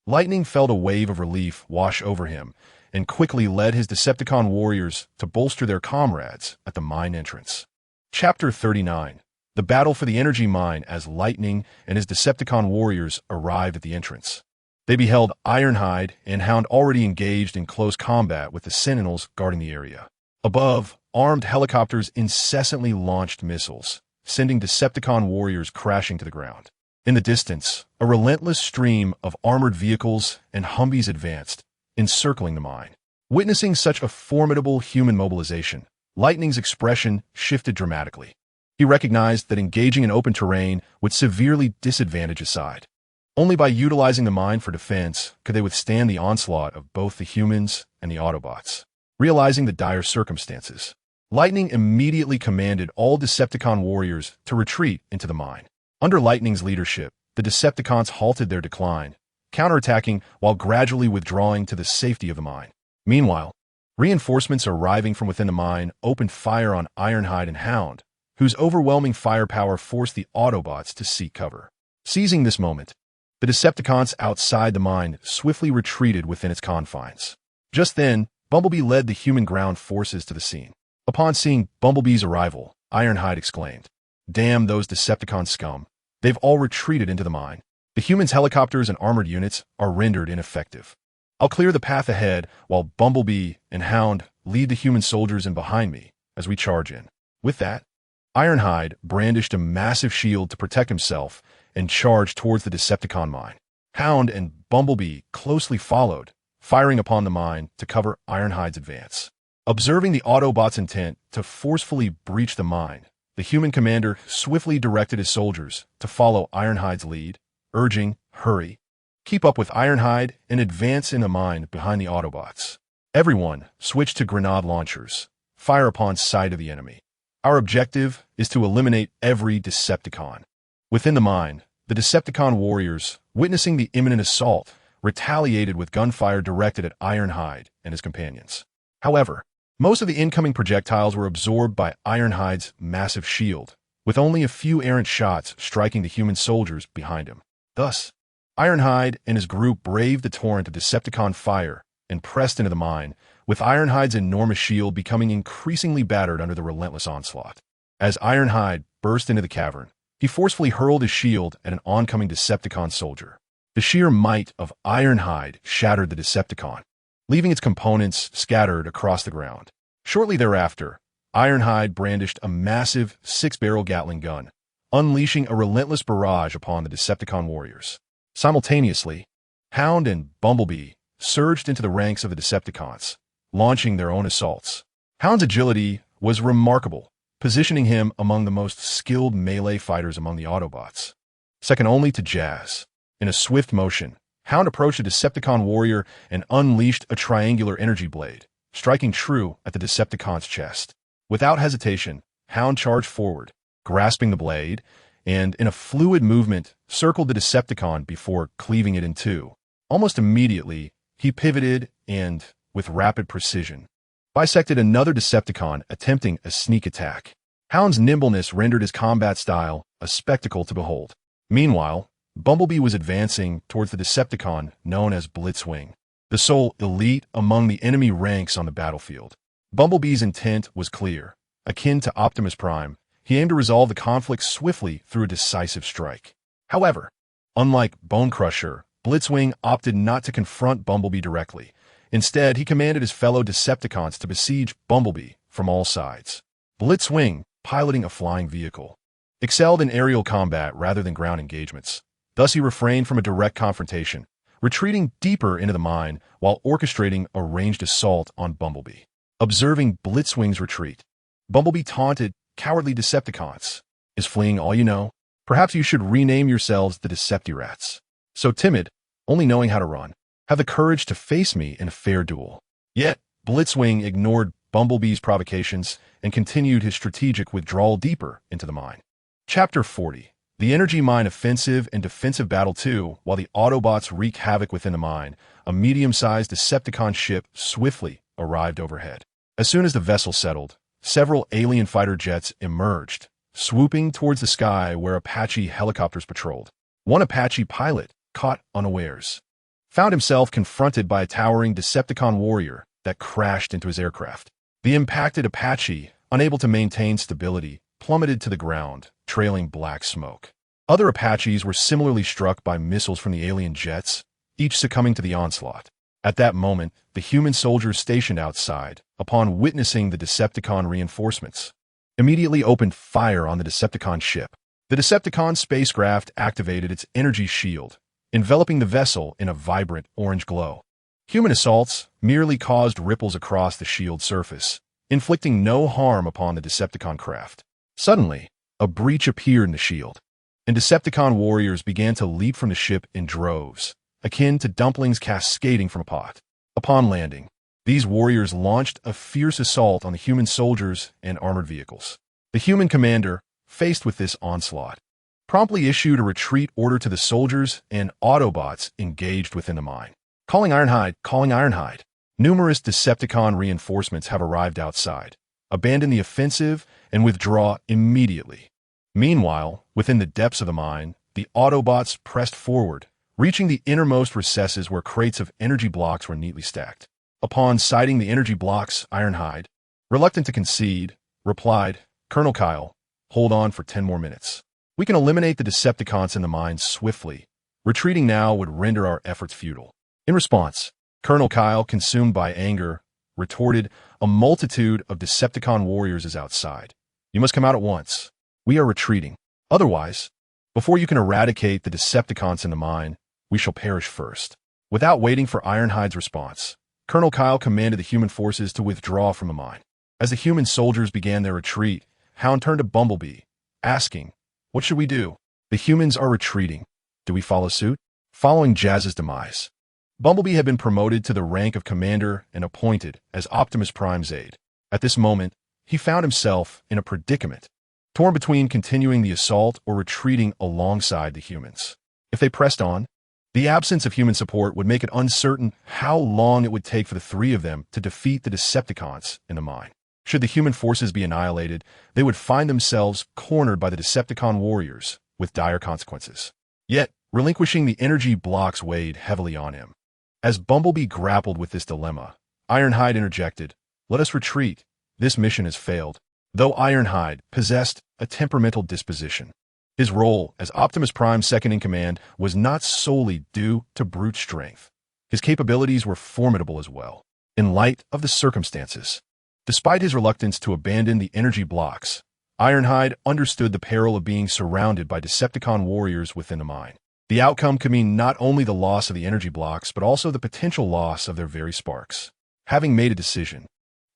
Lightning felt a wave of relief wash over him and quickly led his Decepticon warriors to bolster their comrades at the mine entrance. Chapter 39. The battle for the energy mine as Lightning and his Decepticon warriors arrived at the entrance. They beheld Ironhide and Hound already engaged in close combat with the Sentinels guarding the area. Above, armed helicopters incessantly launched missiles, sending Decepticon warriors crashing to the ground. In the distance, a relentless stream of armored vehicles and Humvees advanced, encircling the mine. Witnessing such a formidable human mobilization, Lightning's expression shifted dramatically. He recognized that engaging in open terrain would severely disadvantage his side. Only by utilizing the mine for defense could they withstand the onslaught of both the humans and the Autobots. Realizing the dire circumstances, Lightning immediately commanded all Decepticon warriors to retreat into the mine. Under Lightning's leadership, the Decepticons halted their decline, counterattacking while gradually withdrawing to the safety of the mine. Meanwhile, reinforcements arriving from within the mine opened fire on Ironhide and Hound, whose overwhelming firepower forced the Autobots to seek cover. Seizing this moment, the Decepticons outside the mine swiftly retreated within its confines. Just then, Bumblebee led the human ground forces to the scene. Upon seeing Bumblebee's arrival, Ironhide exclaimed, "Damn those Decepticon scum. They've all retreated into the mine. The humans' helicopters and armored units are rendered ineffective. I'll clear the path ahead while Bumblebee and Hound lead the human soldiers in behind me as we charge in." With that, Ironhide brandished a massive shield to protect himself and charged towards the Decepticon mine. Hound and Bumblebee closely followed, firing upon the mine to cover Ironhide's advance. Observing the Autobots' intent to forcefully breach the mine, the human commander swiftly directed his soldiers to follow Ironhide's lead, urging, "Hurry. Keep up with Ironhide and advance in the mine behind the Autobots. Everyone switch to grenade launchers. Fire upon sight of the enemy. Our objective is to eliminate every Decepticon." Within the mine, the Decepticon warriors, witnessing the imminent assault, retaliated with gunfire directed at Ironhide and his companions. However, most of the incoming projectiles were absorbed by Ironhide's massive shield, with only a few errant shots striking the human soldiers behind him. Thus, Ironhide and his group braved the torrent of Decepticon fire and pressed into the mine, with Ironhide's enormous shield becoming increasingly battered under the relentless onslaught. As Ironhide burst into the cavern, he forcefully hurled his shield at an oncoming Decepticon soldier. The sheer might of Ironhide shattered the Decepticon, leaving its components scattered across the ground. Shortly thereafter, Ironhide brandished a massive 6-barrel Gatling gun, unleashing a relentless barrage upon the Decepticon warriors. Simultaneously, Hound and Bumblebee surged into the ranks of the Decepticons, launching their own assaults. Hound's agility was remarkable, positioning him among the most skilled melee fighters among the Autobots, second only to Jazz. In a swift motion, Hound approached a Decepticon warrior and unleashed a triangular energy blade, striking true at the Decepticon's chest. Without hesitation, Hound charged forward, grasping the blade, and in a fluid movement circled the Decepticon before cleaving it in two. Almost immediately, he pivoted and, with rapid precision, bisected another Decepticon attempting a sneak attack. Hound's nimbleness rendered his combat style a spectacle to behold. Meanwhile, Bumblebee was advancing towards the Decepticon known as Blitzwing, the sole elite among the enemy ranks on the battlefield. Bumblebee's intent was clear. Akin to Optimus Prime, he aimed to resolve the conflict swiftly through a decisive strike. However, unlike Bone Crusher, Blitzwing opted not to confront Bumblebee directly. Instead, he commanded his fellow Decepticons to besiege Bumblebee from all sides. Blitzwing, piloting a flying vehicle, excelled in aerial combat rather than ground engagements. Thus, he refrained from a direct confrontation, retreating deeper into the mine while orchestrating a ranged assault on Bumblebee. Observing Blitzwing's retreat, Bumblebee taunted cowardly Decepticons. "Is fleeing all you know? Perhaps you should rename yourselves the Deceptirats. So timid, only knowing how to run. Have the courage to face me in a fair duel. Yet, Blitzwing ignored Bumblebee's provocations and continued his strategic withdrawal deeper into the mine. Chapter 40. The Energy Mine Offensive and Defensive Battle 2. While the Autobots wreak havoc within the mine, a medium-sized Decepticon ship swiftly arrived overhead. As soon as the vessel settled, several alien fighter jets emerged, swooping towards the sky where Apache helicopters patrolled. One Apache pilot, caught unawares, found himself confronted by a towering Decepticon warrior that crashed into his aircraft. The impacted Apache, unable to maintain stability, plummeted to the ground, trailing black smoke. Other Apaches were similarly struck by missiles from the alien jets, each succumbing to the onslaught. At that moment, the human soldiers stationed outside, upon witnessing the Decepticon reinforcements, immediately opened fire on the Decepticon ship. The Decepticon spacecraft activated its energy shield, enveloping the vessel in a vibrant orange glow. Human assaults merely caused ripples across the shield surface, inflicting no harm upon the Decepticon craft. Suddenly, a breach appeared in the shield, and Decepticon warriors began to leap from the ship in droves, akin to dumplings cascading from a pot. Upon landing, these warriors launched a fierce assault on the human soldiers and armored vehicles. The human commander, faced with this onslaught, promptly issued a retreat order to the soldiers and Autobots engaged within the mine. Calling Ironhide, calling Ironhide. Numerous Decepticon reinforcements have arrived outside. Abandon the offensive and withdraw immediately. Meanwhile, within the depths of the mine, the Autobots pressed forward, reaching the innermost recesses where crates of energy blocks were neatly stacked. Upon sighting the energy blocks, Ironhide, reluctant to concede, replied, "Colonel Kyle, hold on for 10 more minutes. We can eliminate the Decepticons in the mine swiftly. Retreating now would render our efforts futile." In response, Colonel Kyle, consumed by anger, retorted, "A multitude of Decepticon warriors is outside. You must come out at once. We are retreating. Otherwise, before you can eradicate the Decepticons in the mine, we shall perish first." Without waiting for Ironhide's response, Colonel Kyle commanded the human forces to withdraw from the mine. As the human soldiers began their retreat, Hound turned to Bumblebee, asking, "What should we do? The humans are retreating. Do we follow suit?" Following Jazz's demise, Bumblebee had been promoted to the rank of commander and appointed as Optimus Prime's aide. At this moment, he found himself in a predicament, torn between continuing the assault or retreating alongside the humans. If they pressed on, the absence of human support would make it uncertain how long it would take for the three of them to defeat the Decepticons in the mine. Should the human forces be annihilated, they would find themselves cornered by the Decepticon warriors, with dire consequences. Yet, relinquishing the energy blocks weighed heavily on him. As Bumblebee grappled with this dilemma, Ironhide interjected, "Let us retreat. This mission has failed." Though Ironhide possessed a temperamental disposition, his role as Optimus Prime's second-in-command was not solely due to brute strength. His capabilities were formidable as well, in light of the circumstances. Despite his reluctance to abandon the energy blocks, Ironhide understood the peril of being surrounded by Decepticon warriors within the mine. The outcome could mean not only the loss of the energy blocks, but also the potential loss of their very sparks. Having made a decision,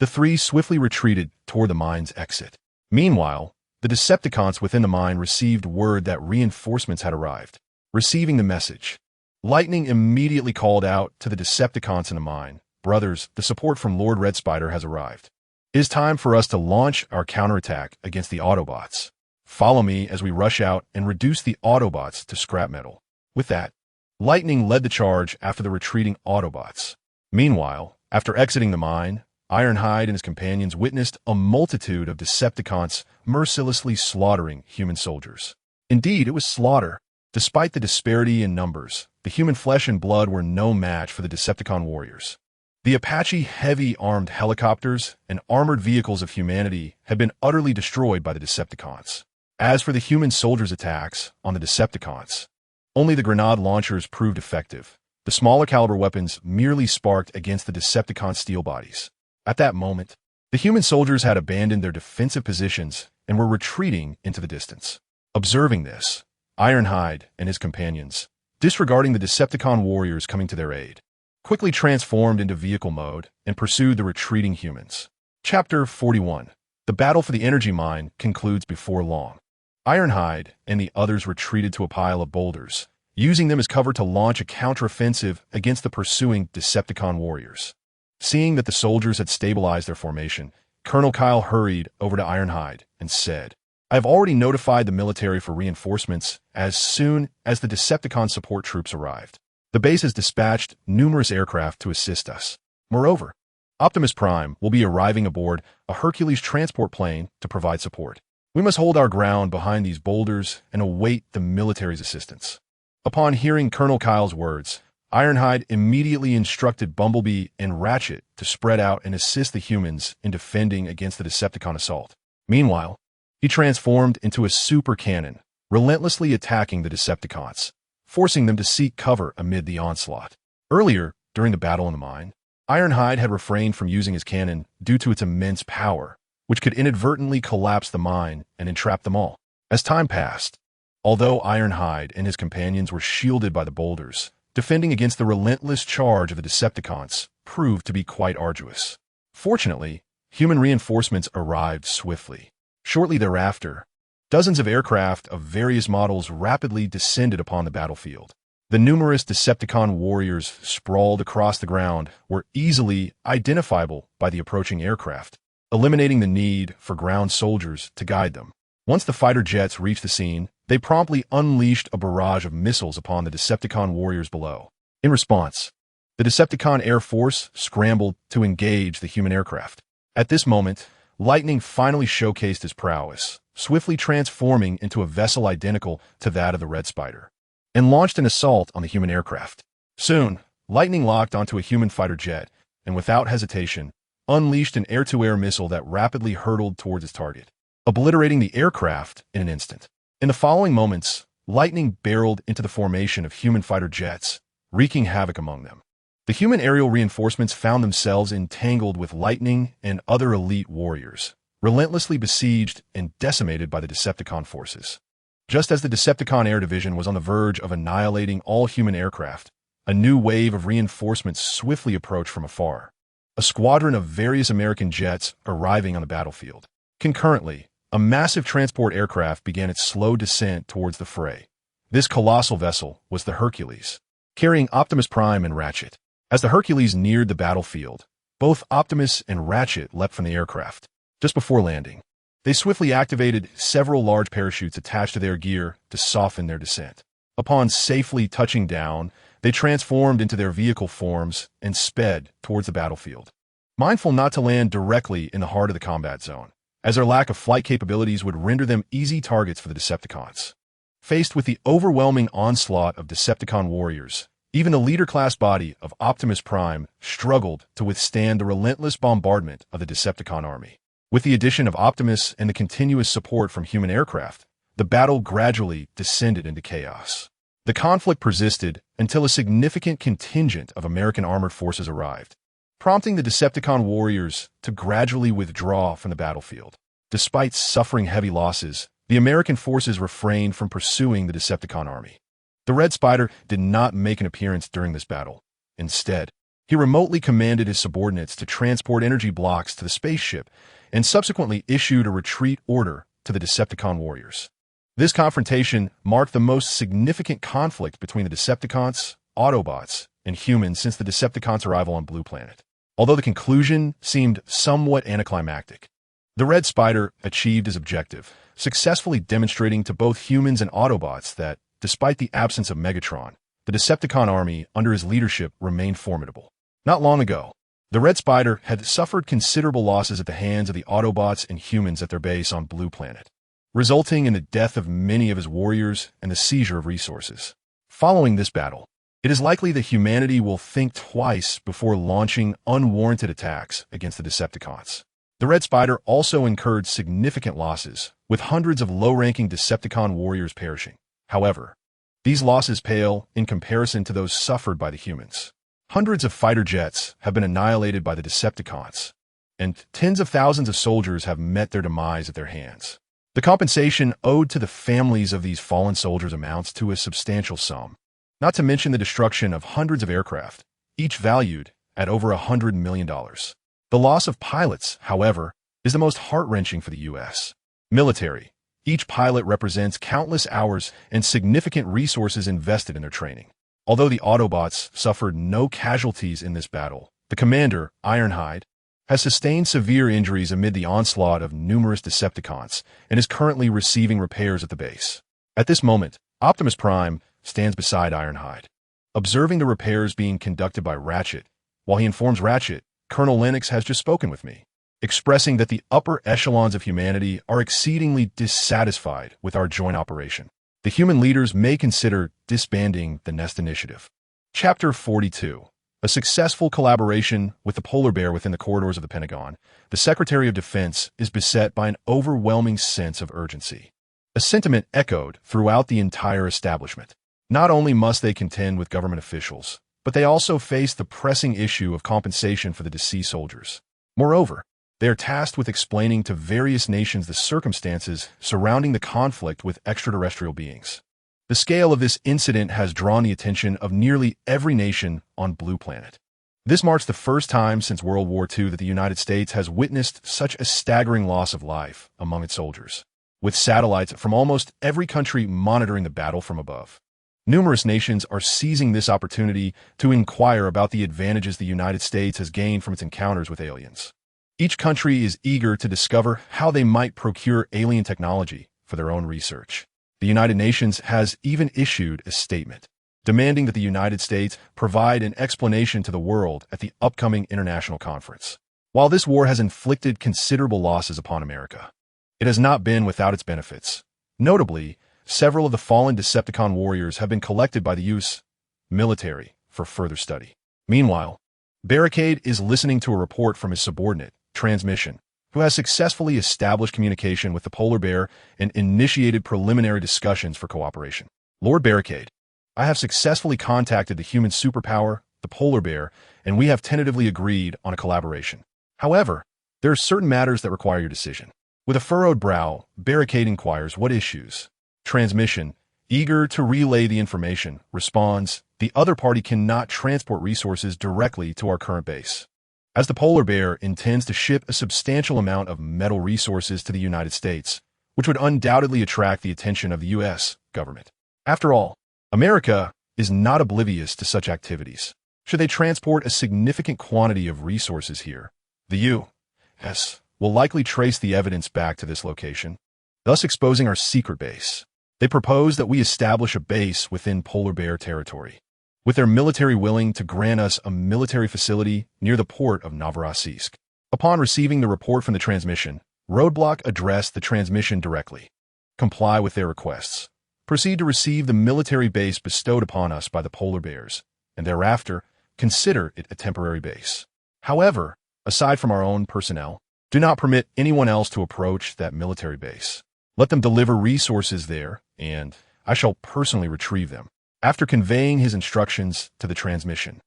the three swiftly retreated toward the mine's exit. Meanwhile, the Decepticons within the mine received word that reinforcements had arrived. Receiving the message, Lightning immediately called out to the Decepticons in the mine, "Brothers, the support from Lord Red Spider has arrived. It is time for us to launch our counterattack against the Autobots. Follow me as we rush out and reduce the Autobots to scrap metal." With that, Lightning led the charge after the retreating Autobots. Meanwhile, after exiting the mine, Ironhide and his companions witnessed a multitude of Decepticons mercilessly slaughtering human soldiers. Indeed, it was slaughter. Despite the disparity in numbers, the human flesh and blood were no match for the Decepticon warriors. The Apache heavy-armed helicopters and armored vehicles of humanity had been utterly destroyed by the Decepticons. As for the human soldiers' attacks on the Decepticons, only the grenade launchers proved effective. The smaller caliber weapons merely sparked against the Decepticon steel bodies. At that moment, the human soldiers had abandoned their defensive positions and were retreating into the distance. Observing this, Ironhide and his companions, disregarding the Decepticon warriors coming to their aid, quickly transformed into vehicle mode and pursued the retreating humans. Chapter 41. The battle for the energy mine concludes before long. Ironhide and the others retreated to a pile of boulders, using them as cover to launch a counteroffensive against the pursuing Decepticon warriors. Seeing that the soldiers had stabilized their formation, Colonel Kyle hurried over to Ironhide and said, "I have already notified the military for reinforcements as soon as the Decepticon support troops arrived. The base has dispatched numerous aircraft to assist us. Moreover, Optimus Prime will be arriving aboard a Hercules transport plane to provide support. We must hold our ground behind these boulders and await the military's assistance." Upon hearing Colonel Kyle's words, Ironhide immediately instructed Bumblebee and Ratchet to spread out and assist the humans in defending against the Decepticon assault. Meanwhile, he transformed into a super cannon, relentlessly attacking the Decepticons, forcing them to seek cover amid the onslaught. Earlier, during the battle in the mine, Ironhide had refrained from using his cannon due to its immense power, which could inadvertently collapse the mine and entrap them all. As time passed, although Ironhide and his companions were shielded by the boulders, defending against the relentless charge of the Decepticons proved to be quite arduous. Fortunately, human reinforcements arrived swiftly. Shortly thereafter, dozens of aircraft of various models rapidly descended upon the battlefield. The numerous Decepticon warriors sprawled across the ground were easily identifiable by the approaching aircraft, eliminating the need for ground soldiers to guide them. Once the fighter jets reached the scene, they promptly unleashed a barrage of missiles upon the Decepticon warriors below. In response, the Decepticon Air Force scrambled to engage the human aircraft. At this moment, Lightning finally showcased his prowess, swiftly transforming into a vessel identical to that of the Red Spider, and launched an assault on the human aircraft. Soon, Lightning locked onto a human fighter jet, and without hesitation, unleashed an air-to-air missile that rapidly hurtled towards its target, obliterating the aircraft in an instant. In the following moments, Lightning barreled into the formation of human fighter jets, wreaking havoc among them. The human aerial reinforcements found themselves entangled with Lightning and other elite warriors, relentlessly besieged and decimated by the Decepticon forces. Just as the Decepticon Air Division was on the verge of annihilating all human aircraft, a new wave of reinforcements swiftly approached from afar, a squadron of various American jets arriving on the battlefield. Concurrently, a massive transport aircraft began its slow descent towards the fray. This colossal vessel was the Hercules, carrying Optimus Prime and Ratchet. As the Hercules neared the battlefield, both Optimus and Ratchet leapt from the aircraft. Just before landing, they swiftly activated several large parachutes attached to their gear to soften their descent. Upon safely touching down, they transformed into their vehicle forms and sped towards the battlefield, mindful not to land directly in the heart of the combat zone, as their lack of flight capabilities would render them easy targets for the Decepticons. Faced with the overwhelming onslaught of Decepticon warriors, even the leader-class body of Optimus Prime struggled to withstand the relentless bombardment of the Decepticon army. With the addition of Optimus and the continuous support from human aircraft, the battle gradually descended into chaos. The conflict persisted until a significant contingent of American armored forces arrived, prompting the Decepticon warriors to gradually withdraw from the battlefield. Despite suffering heavy losses, the American forces refrained from pursuing the Decepticon army. The Red Spider did not make an appearance during this battle. Instead, he remotely commanded his subordinates to transport energy blocks to the spaceship and subsequently issued a retreat order to the Decepticon warriors. This confrontation marked the most significant conflict between the Decepticons, Autobots, and humans since the Decepticons' arrival on Blue Planet. Although the conclusion seemed somewhat anticlimactic, the Red Spider achieved his objective, successfully demonstrating to both humans and Autobots that, despite the absence of Megatron, the Decepticon army under his leadership remained formidable. Not long ago, the Red Spider had suffered considerable losses at the hands of the Autobots and humans at their base on Blue Planet, resulting in the death of many of his warriors and the seizure of resources. Following this battle, it is likely that humanity will think twice before launching unwarranted attacks against the Decepticons. The Red Spider also incurred significant losses, with hundreds of low-ranking Decepticon warriors perishing. However, these losses pale in comparison to those suffered by the humans. Hundreds of fighter jets have been annihilated by the Decepticons, and tens of thousands of soldiers have met their demise at their hands. The compensation owed to the families of these fallen soldiers amounts to a substantial sum, not to mention the destruction of hundreds of aircraft, each valued at over $100 million. The loss of pilots, however, is the most heart-wrenching for the U.S. military, Each pilot represents countless hours and significant resources invested in their training. Although the Autobots suffered no casualties in this battle, the commander, Ironhide, has sustained severe injuries amid the onslaught of numerous Decepticons and is currently receiving repairs at the base. At this moment, Optimus Prime stands beside Ironhide, observing the repairs being conducted by Ratchet. While he informs Ratchet, Colonel Lennox has just spoken with me, expressing that the upper echelons of humanity are exceedingly dissatisfied with our joint operation. The human leaders may consider disbanding the Nest Initiative. Chapter 42. A successful collaboration with the polar bear within the corridors of the Pentagon, the Secretary of Defense is beset by an overwhelming sense of urgency. A sentiment echoed throughout the entire establishment. Not only must they contend with government officials, but they also face the pressing issue of compensation for the deceased soldiers. Moreover, they are tasked with explaining to various nations the circumstances surrounding the conflict with extraterrestrial beings. The scale of this incident has drawn the attention of nearly every nation on Blue Planet. This marks the first time since World War II that the United States has witnessed such a staggering loss of life among its soldiers, with satellites from almost every country monitoring the battle from above. Numerous nations are seizing this opportunity to inquire about the advantages the United States has gained from its encounters with aliens. Each country is eager to discover how they might procure alien technology for their own research. The United Nations has even issued a statement demanding that the United States provide an explanation to the world at the upcoming international conference. While this war has inflicted considerable losses upon America, it has not been without its benefits. Notably, several of the fallen Decepticon warriors have been collected by the U.S. military for further study. Meanwhile, Barricade is listening to a report from his subordinate, Transmission, who has successfully established communication with the polar bear and initiated preliminary discussions for cooperation. Lord Barricade, I have successfully contacted the human superpower, the polar bear, and we have tentatively agreed on a collaboration. However, there are certain matters that require your decision. With a furrowed brow, Barricade inquires what issues. Transmission, eager to relay the information, responds, the other party cannot transport resources directly to our current base, as the polar bear intends to ship a substantial amount of metal resources to the United States, which would undoubtedly attract the attention of the U.S. government. After all, America is not oblivious to such activities. Should they transport a significant quantity of resources here, the U.S. will likely trace the evidence back to this location, thus exposing our secret base. They propose that we establish a base within polar bear territory, with their military willing to grant us a military facility near the port of Novorossiysk. Upon receiving the report from the transmission, Roadblock addressed the transmission directly. Comply with their requests. Proceed to receive the military base bestowed upon us by the polar bears, and thereafter consider it a temporary base. However, aside from our own personnel, do not permit anyone else to approach that military base. Let them deliver resources there, and I shall personally retrieve them. After conveying his instructions to the transmission,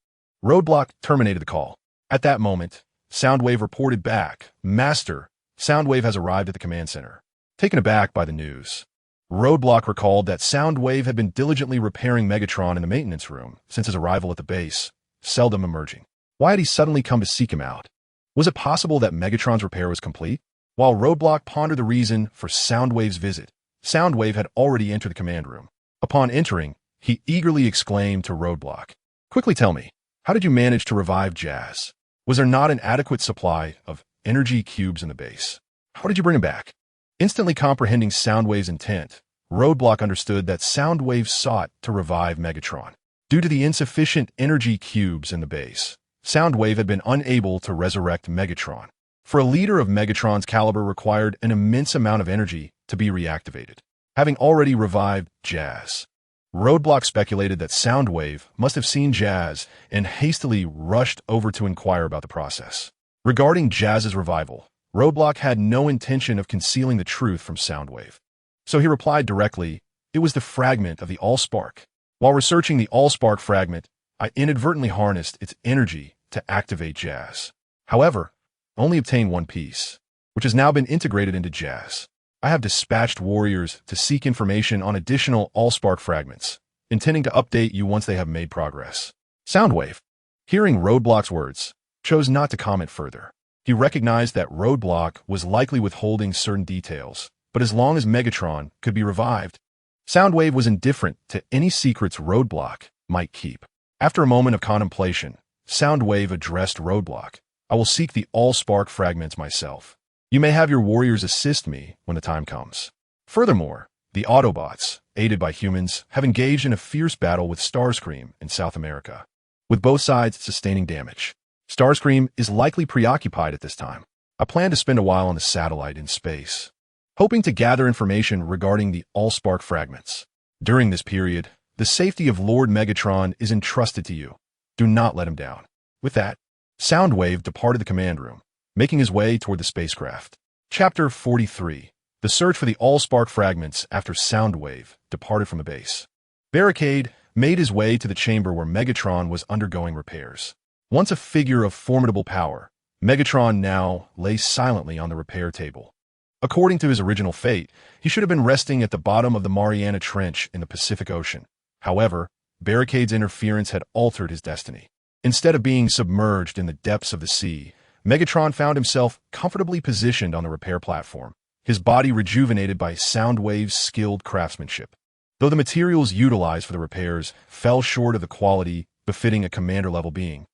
Roadblock terminated the call. At that moment, Soundwave reported back, Master, Soundwave has arrived at the command center. Taken aback by the news, Roadblock recalled that Soundwave had been diligently repairing Megatron in the maintenance room since his arrival at the base, seldom emerging. Why had he suddenly come to seek him out? Was it possible that Megatron's repair was complete? While Roadblock pondered the reason for Soundwave's visit, Soundwave had already entered the command room. Upon entering, he eagerly exclaimed to Roadblock, Quickly tell me, how did you manage to revive Jazz? Was there not an adequate supply of energy cubes in the base? How did you bring him back? Instantly comprehending Soundwave's intent, Roadblock understood that Soundwave sought to revive Megatron. Due to the insufficient energy cubes in the base, Soundwave had been unable to resurrect Megatron. For a leader of Megatron's caliber required an immense amount of energy to be reactivated. Having already revived Jazz, Roadblock speculated that Soundwave must have seen Jazz and hastily rushed over to inquire about the process. Regarding Jazz's revival, Roadblock had no intention of concealing the truth from Soundwave. So he replied directly, it was the fragment of the AllSpark. While researching the AllSpark fragment, I inadvertently harnessed its energy to activate Jazz. However, I only obtained one piece, which has now been integrated into Jazz. I have dispatched warriors to seek information on additional AllSpark fragments, intending to update you once they have made progress. Soundwave, hearing Roadblock's words, chose not to comment further. He recognized that Roadblock was likely withholding certain details, but as long as Megatron could be revived, Soundwave was indifferent to any secrets Roadblock might keep. After a moment of contemplation, Soundwave addressed Roadblock. I will seek the AllSpark fragments myself. You may have your warriors assist me when the time comes. Furthermore, the Autobots, aided by humans, have engaged in a fierce battle with Starscream in South America, with both sides sustaining damage. Starscream is likely preoccupied at this time. I plan to spend a while on the satellite in space, hoping to gather information regarding the AllSpark fragments. During this period, the safety of Lord Megatron is entrusted to you. Do not let him down. With that, Soundwave departed the command room, making his way toward the spacecraft. Chapter 43. The search for the AllSpark fragments after Soundwave departed from the base. Barricade made his way to the chamber where Megatron was undergoing repairs. Once a figure of formidable power, Megatron now lay silently on the repair table. According to his original fate, he should have been resting at the bottom of the Mariana Trench in the Pacific Ocean. However, Barricade's interference had altered his destiny. Instead of being submerged in the depths of the sea, Megatron found himself comfortably positioned on the repair platform, his body rejuvenated by Soundwave's skilled craftsmanship. Though the materials utilized for the repairs fell short of the quality befitting a commander-level being,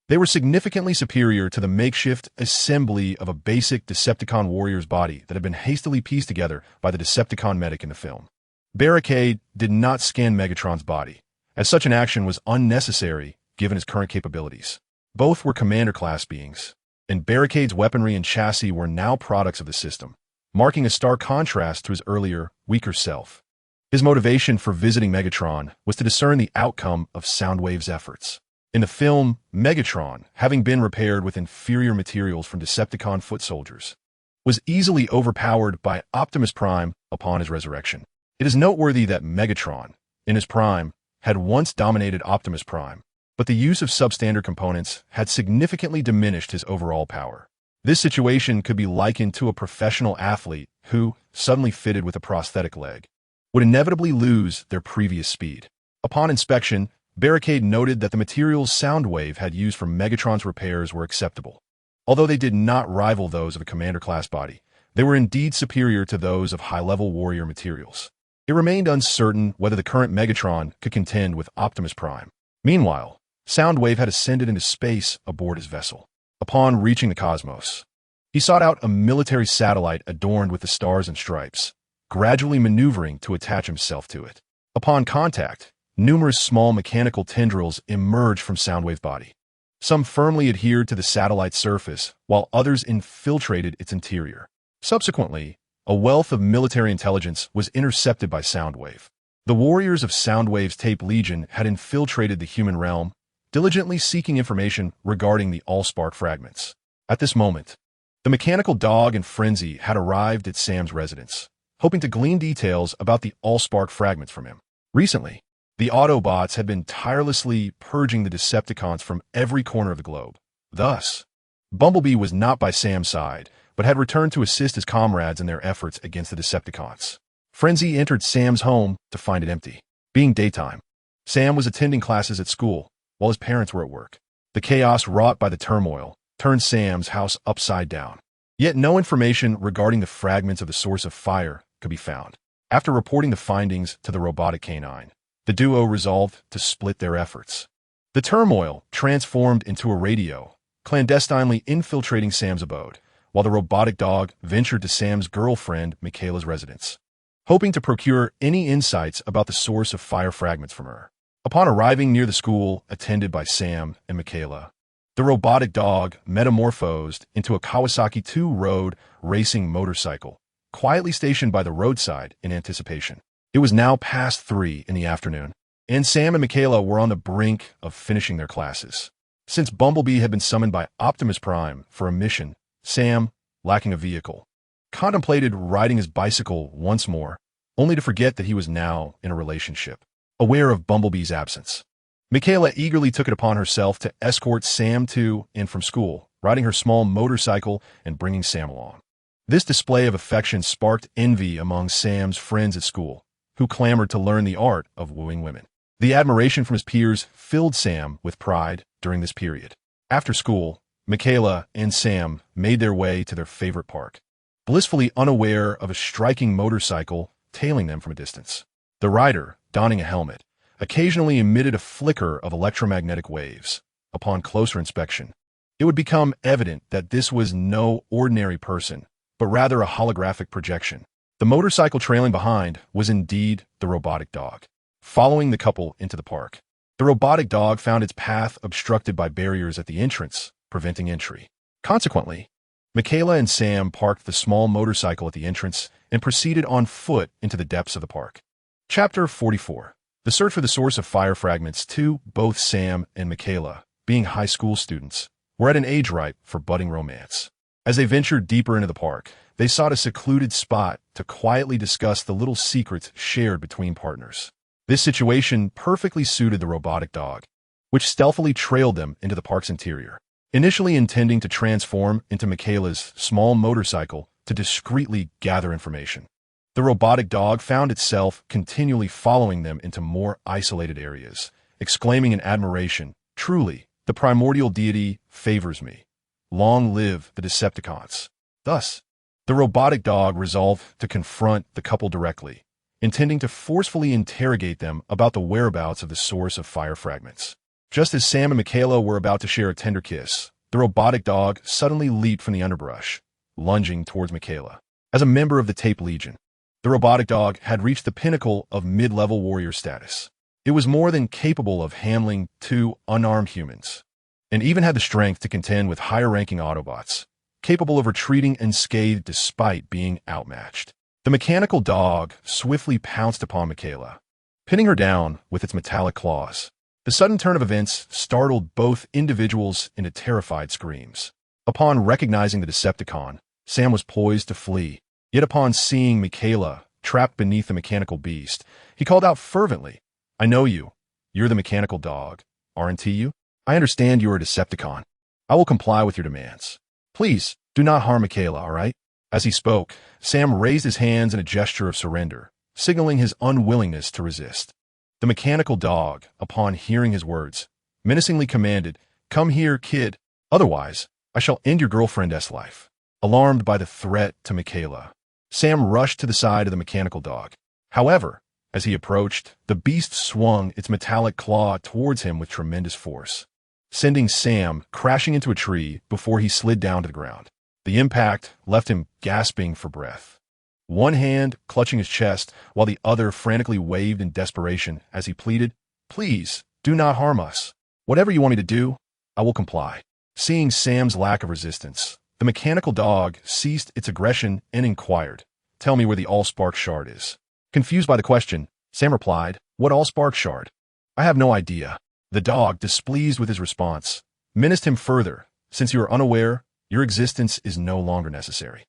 they were significantly superior to the makeshift assembly of a basic Decepticon warrior's body that had been hastily pieced together by the Decepticon medic in the film. Barricade did not scan Megatron's body, as such an action was unnecessary given his current capabilities. Both were commander-class beings, and Barricade's weaponry and chassis were now products of the system, marking a stark contrast to his earlier, weaker self. His motivation for visiting Megatron was to discern the outcome of Soundwave's efforts. In the film, Megatron, having been repaired with inferior materials from Decepticon foot soldiers, was easily overpowered by Optimus Prime upon his resurrection. It is noteworthy that Megatron, in his prime, had once dominated Optimus Prime, but the use of substandard components had significantly diminished his overall power. This situation could be likened to a professional athlete who, suddenly fitted with a prosthetic leg, would inevitably lose their previous speed. Upon inspection, Barricade noted that the materials Soundwave had used for Megatron's repairs were acceptable. Although they did not rival those of a commander-class body, they were indeed superior to those of high-level warrior materials. It remained uncertain whether the current Megatron could contend with Optimus Prime. Meanwhile, Soundwave had ascended into space aboard his vessel. Upon reaching the cosmos, he sought out a military satellite adorned with the stars and stripes, gradually maneuvering to attach himself to it. Upon contact, numerous small mechanical tendrils emerged from Soundwave's body. Some firmly adhered to the satellite's surface, while others infiltrated its interior. Subsequently, a wealth of military intelligence was intercepted by Soundwave. The warriors of Soundwave's Tape Legion had infiltrated the human realm, diligently seeking information regarding the AllSpark fragments. At this moment, the mechanical dog and Frenzy had arrived at Sam's residence, hoping to glean details about the AllSpark fragments from him. Recently, the Autobots had been tirelessly purging the Decepticons from every corner of the globe. Thus, Bumblebee was not by Sam's side, but had returned to assist his comrades in their efforts against the Decepticons. Frenzy entered Sam's home to find it empty. Being daytime, Sam was attending classes at school, while his parents were at work. The chaos wrought by the turmoil turned Sam's house upside down. Yet no information regarding the fragments of the source of fire could be found. After reporting the findings to the robotic canine, the duo resolved to split their efforts. The turmoil transformed into a radio, clandestinely infiltrating Sam's abode, while the robotic dog ventured to Sam's girlfriend Michaela's residence, hoping to procure any insights about the source of fire fragments from her. Upon arriving near the school attended by Sam and Michaela, the robotic dog metamorphosed into a Kawasaki 2 road racing motorcycle, quietly stationed by the roadside in anticipation. It was now past 3 in the afternoon, and Sam and Michaela were on the brink of finishing their classes. Since Bumblebee had been summoned by Optimus Prime for a mission, Sam, lacking a vehicle, contemplated riding his bicycle once more, only to forget that he was now in a relationship. Aware of Bumblebee's absence, Michaela eagerly took it upon herself to escort Sam to and from school, riding her small motorcycle and bringing Sam along. This display of affection sparked envy among Sam's friends at school, who clamored to learn the art of wooing women. The admiration from his peers filled Sam with pride during this period. After school, Michaela and Sam made their way to their favorite park, blissfully unaware of a striking motorcycle tailing them from a distance. The rider, donning a helmet, occasionally emitted a flicker of electromagnetic waves. Upon closer inspection, it would become evident that this was no ordinary person, but rather a holographic projection. The motorcycle trailing behind was indeed the robotic dog, following the couple into the park. The robotic dog found its path obstructed by barriers at the entrance, preventing entry. Consequently, Michaela and Sam parked the small motorcycle at the entrance and proceeded on foot into the depths of the park. Chapter 44. The search for the source of fire fragments. Both Sam and Michaela, being high school students, were at an age ripe for budding romance. As they ventured deeper into the park, they sought a secluded spot to quietly discuss the little secrets shared between partners. This situation perfectly suited the robotic dog, which stealthily trailed them into the park's interior, initially intending to transform into Michaela's small motorcycle to discreetly gather information. The robotic dog found itself continually following them into more isolated areas, exclaiming in admiration, "Truly, the primordial deity favors me. Long live the Decepticons." Thus, the robotic dog resolved to confront the couple directly, intending to forcefully interrogate them about the whereabouts of the source of fire fragments. Just as Sam and Michaela were about to share a tender kiss, the robotic dog suddenly leaped from the underbrush, lunging towards Michaela. As a member of the Tape Legion, the robotic dog had reached the pinnacle of mid-level warrior status. It was more than capable of handling two unarmed humans, and even had the strength to contend with higher-ranking Autobots, capable of retreating unscathed despite being outmatched. The mechanical dog swiftly pounced upon Michaela, pinning her down with its metallic claws. The sudden turn of events startled both individuals into terrified screams. Upon recognizing the Decepticon, Sam was poised to flee. Yet upon seeing Michaela trapped beneath the mechanical beast, he called out fervently, "I know you. You're the mechanical dog, aren't you? I understand you are a Decepticon. I will comply with your demands. Please, do not harm Michaela, all right?" As he spoke, Sam raised his hands in a gesture of surrender, signaling his unwillingness to resist. The mechanical dog, upon hearing his words, menacingly commanded, "Come here, kid. Otherwise, I shall end your girlfriend's life." Alarmed by the threat to Michaela, Sam rushed to the side of the mechanical dog. However, as he approached, the beast swung its metallic claw towards him with tremendous force, sending Sam crashing into a tree before he slid down to the ground. The impact left him gasping for breath, one hand clutching his chest while the other frantically waved in desperation as he pleaded, "Please, do not harm us. Whatever you want me to do, I will comply." Seeing Sam's lack of resistance, the mechanical dog ceased its aggression and inquired, "Tell me where the AllSpark shard is." Confused by the question, Sam replied, "What AllSpark shard? I have no idea." The dog, displeased with his response, menaced him further, "Since you are unaware, your existence is no longer necessary."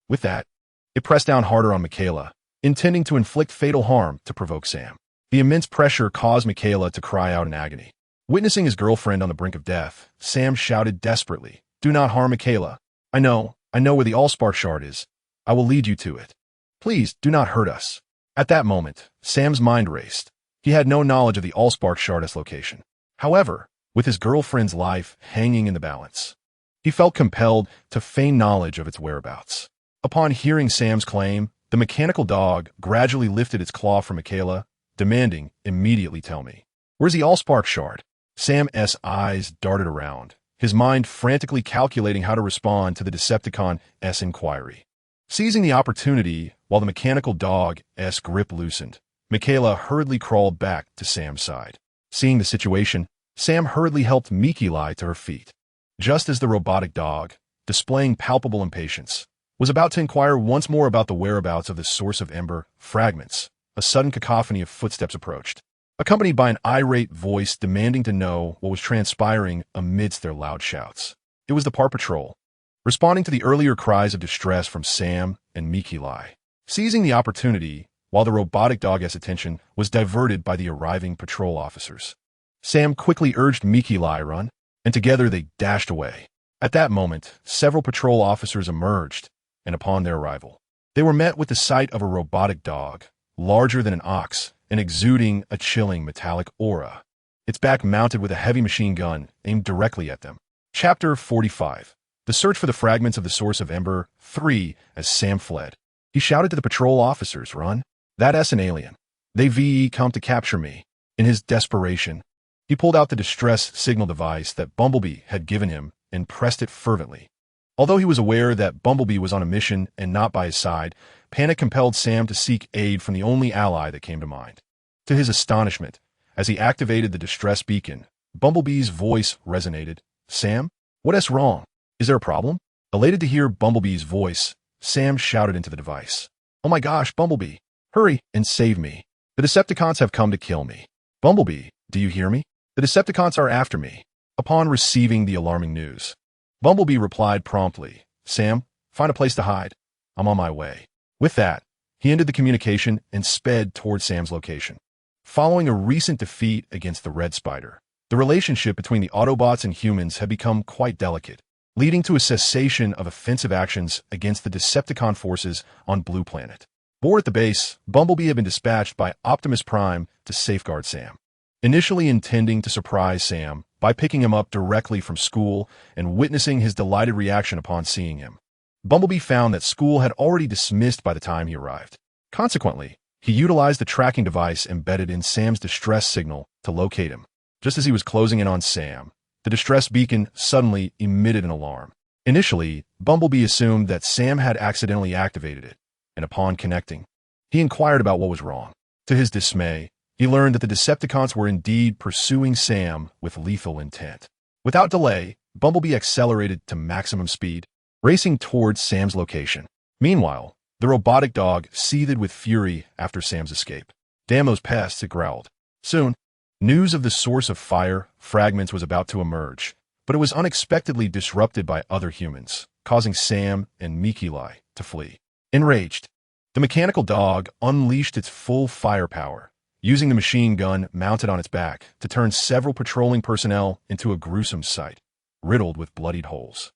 With that, it pressed down harder on Michaela, intending to inflict fatal harm to provoke Sam. The immense pressure caused Michaela to cry out in agony. Witnessing his girlfriend on the brink of death, Sam shouted desperately, "Do not harm Michaela. I know where the AllSpark shard is. I will lead you to it. Please, do not hurt us." At that moment, Sam's mind raced. He had no knowledge of the AllSpark shard's location. However, with his girlfriend's life hanging in the balance, he felt compelled to feign knowledge of its whereabouts. Upon hearing Sam's claim, the mechanical dog gradually lifted its claw from Michaela, demanding, "Immediately tell me. Where's the AllSpark shard?" Sam's eyes darted around, his mind frantically calculating how to respond to the Decepticon's inquiry. Seizing the opportunity while the mechanical dog's grip loosened, Michaela hurriedly crawled back to Sam's side. Seeing the situation, Sam hurriedly helped Michaela to her feet. Just as the robotic dog, displaying palpable impatience, was about to inquire once more about the whereabouts of the source of ember fragments, a sudden cacophony of footsteps approached, accompanied by an irate voice demanding to know what was transpiring amidst their loud shouts. It was the Park Patrol, responding to the earlier cries of distress from Sam and Michaela. Seizing the opportunity, while the robotic dog's attention was diverted by the arriving patrol officers, Sam quickly urged Michaela to run, and together they dashed away. At that moment, several patrol officers emerged, and upon their arrival, they were met with the sight of a robotic dog, larger than an ox, and exuding a chilling metallic aura, its back mounted with a heavy machine gun aimed directly at them. Chapter 45. the search for the fragments of the source of Ember 3 as Sam fled. He shouted to the patrol officers, "Run! That's an alien. They VE come to capture me." In his desperation, he pulled out the distress signal device that Bumblebee had given him and pressed it fervently. Although he was aware that Bumblebee was on a mission and not by his side, panic compelled Sam to seek aid from the only ally that came to mind. To his astonishment, as he activated the distress beacon, Bumblebee's voice resonated. "Sam? What's wrong? Is there a problem?" Elated to hear Bumblebee's voice, Sam shouted into the device, "Oh my gosh, Bumblebee! Hurry and save me. The Decepticons have come to kill me. Bumblebee, do you hear me? The Decepticons are after me." Upon receiving the alarming news, Bumblebee replied promptly, "Sam, find a place to hide. I'm on my way." With that, he ended the communication and sped toward Sam's location. Following a recent defeat against the Red Spider, the relationship between the Autobots and humans had become quite delicate, leading to a cessation of offensive actions against the Decepticon forces on Blue Planet. Aboard at the base, Bumblebee had been dispatched by Optimus Prime to safeguard Sam. Initially intending to surprise Sam by picking him up directly from school and witnessing his delighted reaction upon seeing him, Bumblebee found that school had already dismissed by the time he arrived. Consequently, he utilized the tracking device embedded in Sam's distress signal to locate him. Just as he was closing in on Sam, the distress beacon suddenly emitted an alarm. Initially, Bumblebee assumed that Sam had accidentally activated it, and upon connecting, he inquired about what was wrong. To his dismay, he learned that the Decepticons were indeed pursuing Sam with lethal intent. Without delay, Bumblebee accelerated to maximum speed, racing towards Sam's location. Meanwhile, the robotic dog seethed with fury after Sam's escape. "Damn those pests," it growled. Soon, news of the source of fire fragments was about to emerge, but it was unexpectedly disrupted by other humans, causing Sam and Mikili to flee. Enraged, the mechanical dog unleashed its full firepower, using the machine gun mounted on its back to turn several patrolling personnel into a gruesome sight, riddled with bloodied holes.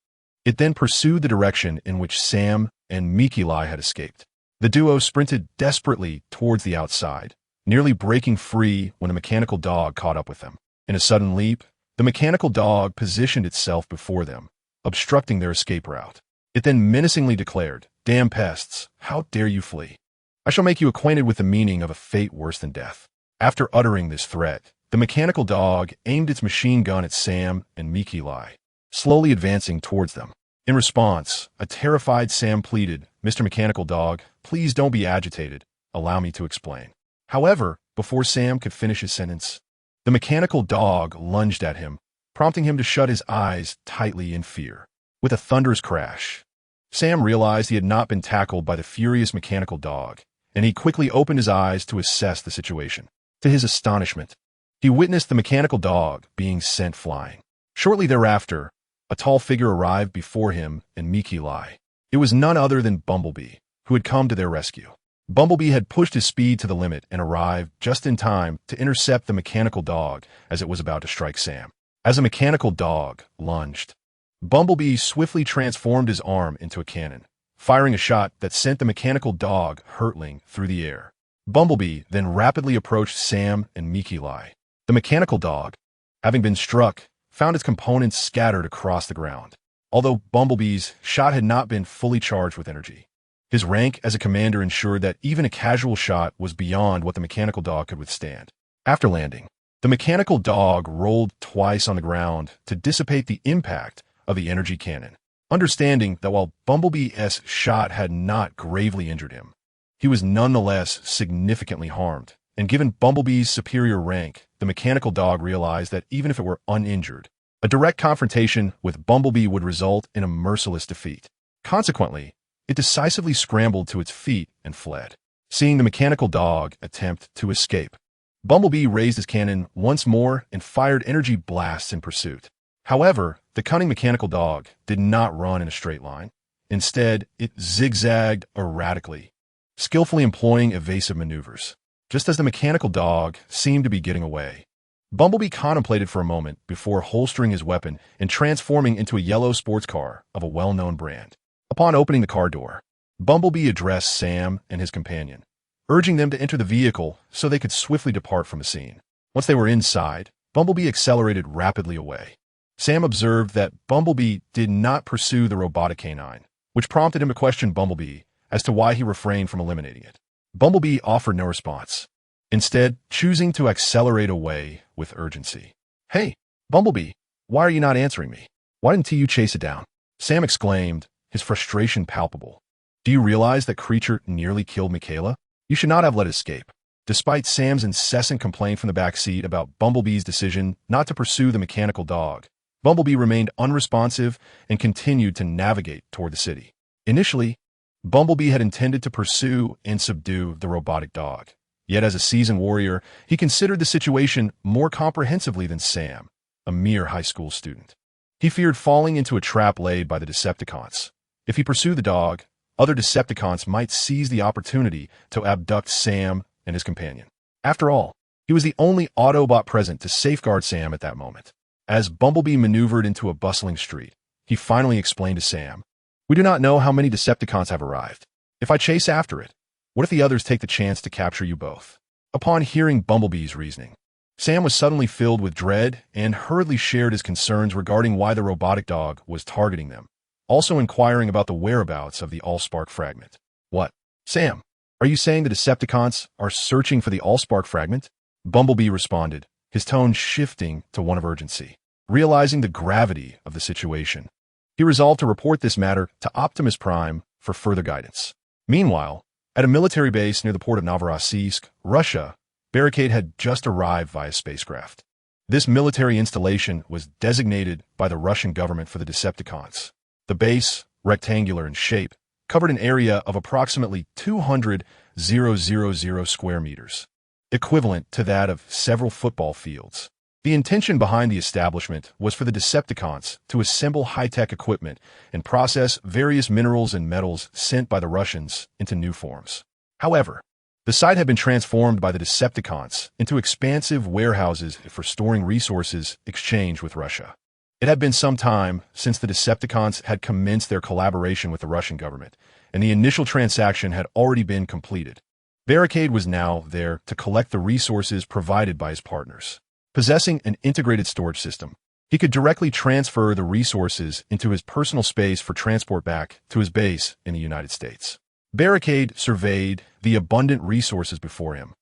It then pursued the direction in which Sam and Mikili had escaped. The duo sprinted desperately towards the outside, nearly breaking free when a mechanical dog caught up with them. In a sudden leap, the mechanical dog positioned itself before them, obstructing their escape route. It then menacingly declared, "Damn pests, how dare you flee? I shall make you acquainted with the meaning of a fate worse than death." After uttering this threat, the mechanical dog aimed its machine gun at Sam and Mikili, slowly advancing towards them. In response, a terrified Sam pleaded, "Mr. Mechanical Dog, please don't be agitated. Allow me to explain." However, before Sam could finish his sentence, the mechanical dog lunged at him, prompting him to shut his eyes tightly in fear. With a thunderous crash, Sam realized he had not been tackled by the furious mechanical dog, and he quickly opened his eyes to assess the situation. To his astonishment, he witnessed the mechanical dog being sent flying. Shortly thereafter, a tall figure arrived before him and Mikili. It was none other than Bumblebee, who had come to their rescue. Bumblebee had pushed his speed to the limit and arrived just in time to intercept the mechanical dog as it was about to strike Sam. As the mechanical dog lunged, Bumblebee swiftly transformed his arm into a cannon, firing a shot that sent the mechanical dog hurtling through the air. Bumblebee then rapidly approached Sam and Mikili. The mechanical dog, having been struck, found its components scattered across the ground. Although Bumblebee's shot had not been fully charged with energy, his rank as a commander ensured that even a casual shot was beyond what the mechanical dog could withstand. After landing, the mechanical dog rolled twice on the ground to dissipate the impact of the energy cannon. Understanding that while Bumblebee's shot had not gravely injured him, he was nonetheless significantly harmed, and given Bumblebee's superior rank, the mechanical dog realized that even if it were uninjured, a direct confrontation with Bumblebee would result in a merciless defeat. Consequently, it decisively scrambled to its feet and fled. Seeing the mechanical dog attempt to escape, Bumblebee raised his cannon once more and fired energy blasts in pursuit. However, the cunning mechanical dog did not run in a straight line. Instead, it zigzagged erratically, skillfully employing evasive maneuvers. Just as the mechanical dog seemed to be getting away, Bumblebee contemplated for a moment before holstering his weapon and transforming into a yellow sports car of a well-known brand. Upon opening the car door, Bumblebee addressed Sam and his companion, urging them to enter the vehicle so they could swiftly depart from the scene. Once they were inside, Bumblebee accelerated rapidly away. Sam observed that Bumblebee did not pursue the robotic canine, which prompted him to question Bumblebee as to why he refrained from eliminating it. Bumblebee offered no response, instead choosing to accelerate away with urgency. "Hey, Bumblebee, why are you not answering me? Why didn't you chase it down?" Sam exclaimed, his frustration palpable. "Do you realize that creature nearly killed Michaela? You should not have let it escape." Despite Sam's incessant complaint from the back seat about Bumblebee's decision not to pursue the mechanical dog, Bumblebee remained unresponsive and continued to navigate toward the city. Initially, Bumblebee had intended to pursue and subdue the robotic dog. Yet as a seasoned warrior, he considered the situation more comprehensively than Sam, a mere high school student. He feared falling into a trap laid by the Decepticons. If he pursued the dog, other Decepticons might seize the opportunity to abduct Sam and his companion. After all, he was the only Autobot present to safeguard Sam at that moment. As Bumblebee maneuvered into a bustling street, he finally explained to Sam, "We do not know how many Decepticons have arrived. If I chase after it, what if the others take the chance to capture you both?" Upon hearing Bumblebee's reasoning, Sam was suddenly filled with dread and hurriedly shared his concerns regarding why the robotic dog was targeting them, also inquiring about the whereabouts of the AllSpark fragment. "What? Sam, are you saying the Decepticons are searching for the AllSpark fragment?" Bumblebee responded, his tone shifting to one of urgency. Realizing the gravity of the situation, he resolved to report this matter to Optimus Prime for further guidance. Meanwhile, at a military base near the port of Novorossiysk, Russia, Barricade had just arrived via spacecraft. This military installation was designated by the Russian government for the Decepticons. The base, rectangular in shape, covered an area of approximately 200,000 square meters, equivalent to that of several football fields. The intention behind the establishment was for the Decepticons to assemble high-tech equipment and process various minerals and metals sent by the Russians into new forms. However, the site had been transformed by the Decepticons into expansive warehouses for storing resources exchanged with Russia. It had been some time since the Decepticons had commenced their collaboration with the Russian government, and the initial transaction had already been completed. Barricade was now there to collect the resources provided by his partners. Possessing an integrated storage system, he could directly transfer the resources into his personal space for transport back to his base in the United States. Barricade surveyed the abundant resources before him,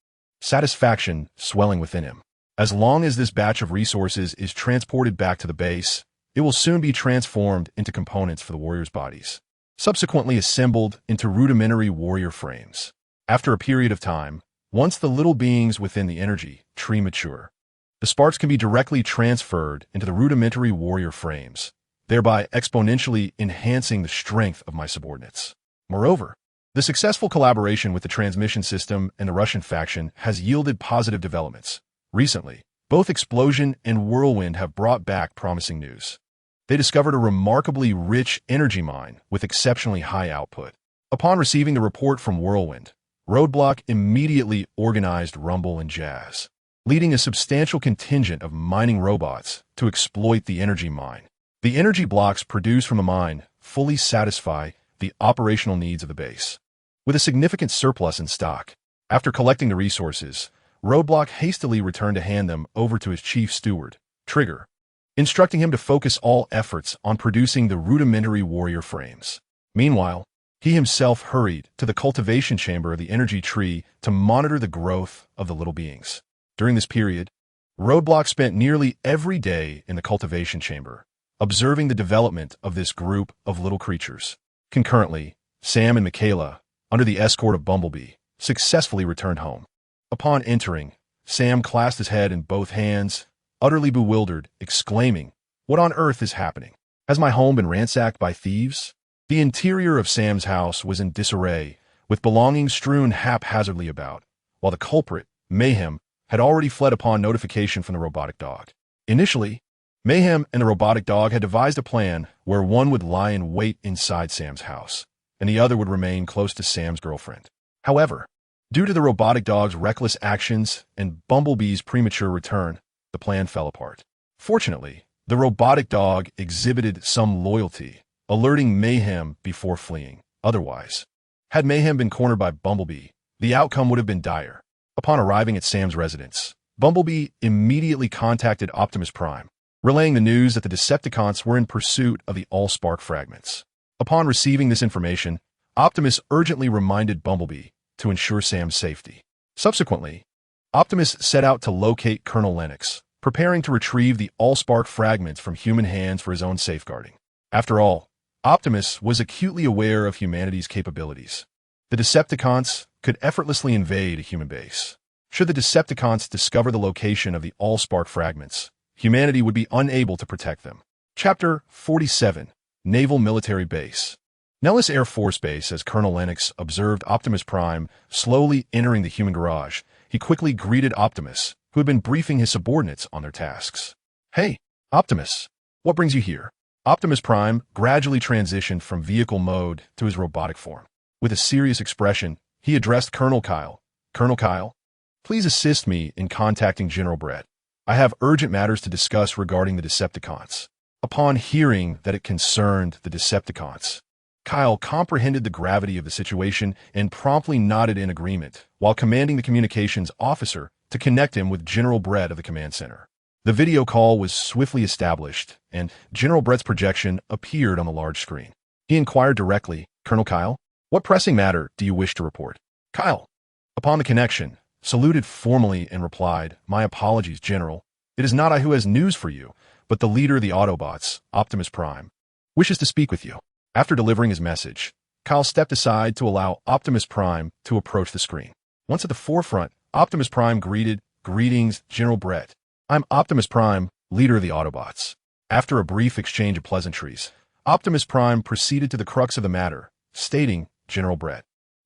satisfaction swelling within him. As long as this batch of resources is transported back to the base, it will soon be transformed into components for the warriors' bodies, subsequently assembled into rudimentary warrior frames. After a period of time, once the little beings within the energy tree mature, the sparks can be directly transferred into the rudimentary warrior frames, thereby exponentially enhancing the strength of my subordinates. Moreover, the successful collaboration with the transmission system and the Russian faction has yielded positive developments. Recently, both Explosion and Whirlwind have brought back promising news. They discovered a remarkably rich energy mine with exceptionally high output. Upon receiving the report from Whirlwind, Roadblock immediately organized Rumble and Jazz, leading a substantial contingent of mining robots to exploit the energy mine. The energy blocks produced from the mine fully satisfy the operational needs of the base, with a significant surplus in stock. After collecting the resources, Roadblock hastily returned to hand them over to his chief steward, Trigger, instructing him to focus all efforts on producing the rudimentary warrior frames. Meanwhile, he himself hurried to the cultivation chamber of the energy tree to monitor the growth of the little beings. During this period, Roadblock spent nearly every day in the cultivation chamber, observing the development of this group of little creatures. Concurrently, Sam and Michaela, under the escort of Bumblebee, successfully returned home. Upon entering, Sam clasped his head in both hands, utterly bewildered, exclaiming, "What on earth is happening? Has my home been ransacked by thieves?" The interior of Sam's house was in disarray, with belongings strewn haphazardly about, while the culprit, Mayhem, had already fled upon notification from the robotic dog. Initially, Mayhem and the robotic dog had devised a plan where one would lie in wait inside Sam's house, and the other would remain close to Sam's girlfriend. However, due to the robotic dog's reckless actions and Bumblebee's premature return, the plan fell apart. Fortunately, the robotic dog exhibited some loyalty, alerting Mayhem before fleeing. Otherwise, had Mayhem been cornered by Bumblebee, the outcome would have been dire. Upon arriving at Sam's residence, Bumblebee immediately contacted Optimus Prime, relaying the news that the Decepticons were in pursuit of the AllSpark fragments. Upon receiving this information, Optimus urgently reminded Bumblebee to ensure Sam's safety. Subsequently, Optimus set out to locate Colonel Lennox, preparing to retrieve the AllSpark fragments from human hands for his own safeguarding. After all, Optimus was acutely aware of humanity's capabilities. The Decepticons could effortlessly invade a human base. Should the Decepticons discover the location of the AllSpark fragments, humanity would be unable to protect them. Chapter 47, Naval Military Base. Nellis Air Force Base. As Colonel Lennox observed Optimus Prime slowly entering the human garage, he quickly greeted Optimus, who had been briefing his subordinates on their tasks. "Hey, Optimus, what brings you here?" Optimus Prime gradually transitioned from vehicle mode to his robotic form. With a serious expression, he addressed Colonel Kyle. "Colonel Kyle, please assist me in contacting General Brett. I have urgent matters to discuss regarding the Decepticons." Upon hearing that it concerned the Decepticons, Kyle comprehended the gravity of the situation and promptly nodded in agreement, while commanding the communications officer to connect him with General Brett of the command center. The video call was swiftly established, and General Brett's projection appeared on the large screen. He inquired directly, "Colonel Kyle, what pressing matter do you wish to report?" Kyle, upon the connection, saluted formally and replied, "My apologies, General. It is not I who has news for you, but the leader of the Autobots, Optimus Prime, wishes to speak with you." After delivering his message, Kyle stepped aside to allow Optimus Prime to approach the screen. Once at the forefront, Optimus Prime greeted, "Greetings, General Brett. I'm Optimus Prime, leader of the Autobots." After a brief exchange of pleasantries, Optimus Prime proceeded to the crux of the matter, stating, "General Brett,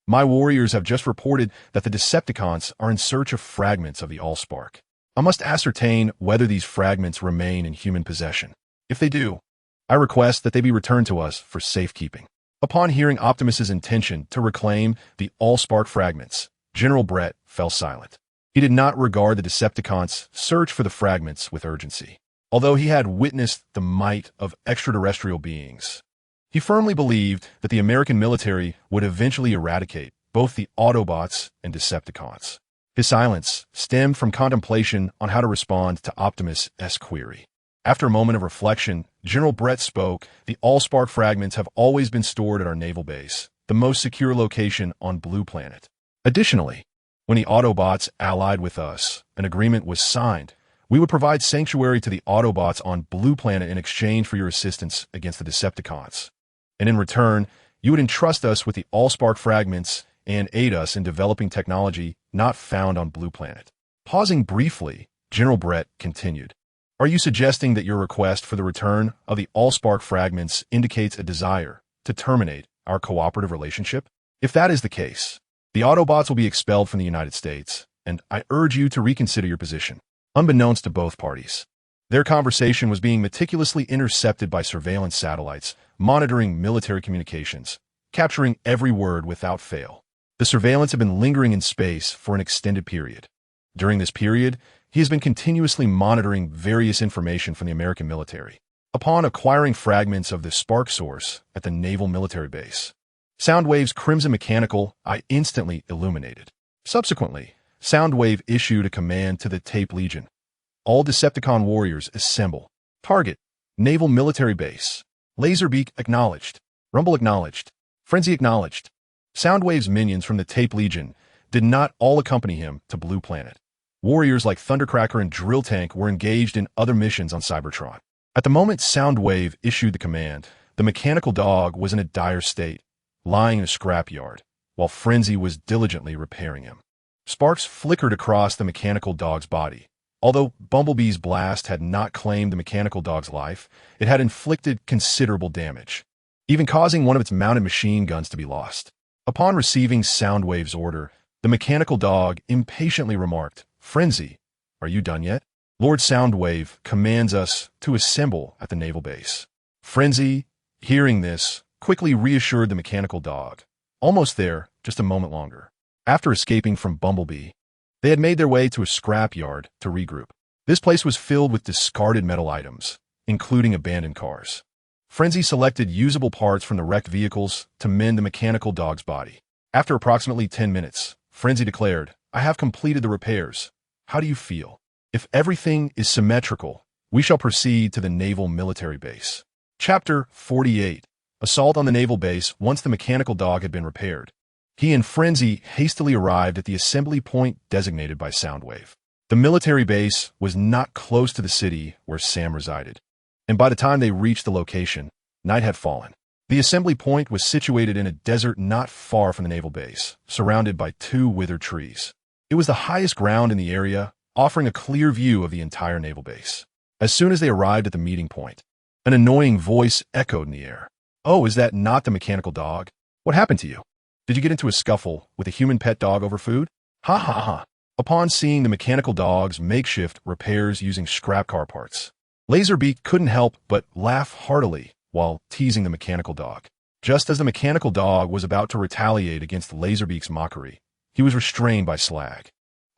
my warriors have just reported that the Decepticons are in search of fragments of the AllSpark. I must ascertain whether these fragments remain in human possession. If they do, I request that they be returned to us for safekeeping." Upon hearing Optimus's intention to reclaim the AllSpark fragments, General Brett fell silent. He did not regard the Decepticons' search for the fragments with urgency. Although he had witnessed the might of extraterrestrial beings, he firmly believed that the American military would eventually eradicate both the Autobots and Decepticons. His silence stemmed from contemplation on how to respond to Optimus' query. After a moment of reflection, General Brett spoke, "The AllSpark fragments have always been stored at our naval base, the most secure location on Blue Planet. Additionally, when the Autobots allied with us, an agreement was signed. We would provide sanctuary to the Autobots on Blue Planet in exchange for your assistance against the Decepticons. And in return, you would entrust us with the AllSpark fragments and aid us in developing technology not found on Blue Planet." Pausing briefly, General Brett continued, "Are you suggesting that your request for the return of the AllSpark fragments indicates a desire to terminate our cooperative relationship? If that is the case, the Autobots will be expelled from the United States, and I urge you to reconsider your position." Unbeknownst to both parties, their conversation was being meticulously intercepted by surveillance satellites, monitoring military communications, capturing every word without fail. The surveillance had been lingering in space for an extended period. During this period, he has been continuously monitoring various information from the American military. Upon acquiring fragments of the spark source at the Naval Military Base, Soundwave's crimson mechanical eye instantly illuminated. Subsequently, Soundwave issued a command to the Tape Legion. "All Decepticon warriors assemble. Target, Naval Military Base. Laserbeak acknowledged. Rumble acknowledged. Frenzy acknowledged." Soundwave's minions from the Tape Legion did not all accompany him to Blue Planet. Warriors like Thundercracker and Drill Tank were engaged in other missions on Cybertron. At the moment Soundwave issued the command, the mechanical dog was in a dire state, lying in a scrapyard, while Frenzy was diligently repairing him. Sparks flickered across the mechanical dog's body. Although Bumblebee's blast had not claimed the mechanical dog's life, it had inflicted considerable damage, even causing one of its mounted machine guns to be lost. Upon receiving Soundwave's order, the mechanical dog impatiently remarked, "Frenzy, are you done yet? Lord Soundwave commands us to assemble at the naval base." Frenzy, hearing this, quickly reassured the mechanical dog. Almost there, just a moment longer. After escaping from Bumblebee, they had made their way to a scrapyard to regroup. This place was filled with discarded metal items, including abandoned cars. Frenzy selected usable parts from the wrecked vehicles to mend the mechanical dog's body. After approximately 10 minutes, Frenzy declared, "I have completed the repairs. How do you feel? If everything is symmetrical, we shall proceed to the Naval Military Base. Chapter 48. Assault on the naval base once the mechanical dog had been repaired. He in frenzy hastily arrived at the assembly point designated by Soundwave. The military base was not close to the city where Sam resided, and by the time they reached the location, night had fallen. The assembly point was situated in a desert not far from the naval base, surrounded by 2 withered trees. It was the highest ground in the area, offering a clear view of the entire naval base. As soon as they arrived at the meeting point, an annoying voice echoed in the air. "Oh, is that not the mechanical dog? What happened to you? Did you get into a scuffle with a human pet dog over food? Ha ha ha." Upon seeing the mechanical dog's makeshift repairs using scrap car parts, Laserbeak couldn't help but laugh heartily while teasing the mechanical dog. Just as the mechanical dog was about to retaliate against Laserbeak's mockery, he was restrained by Slag.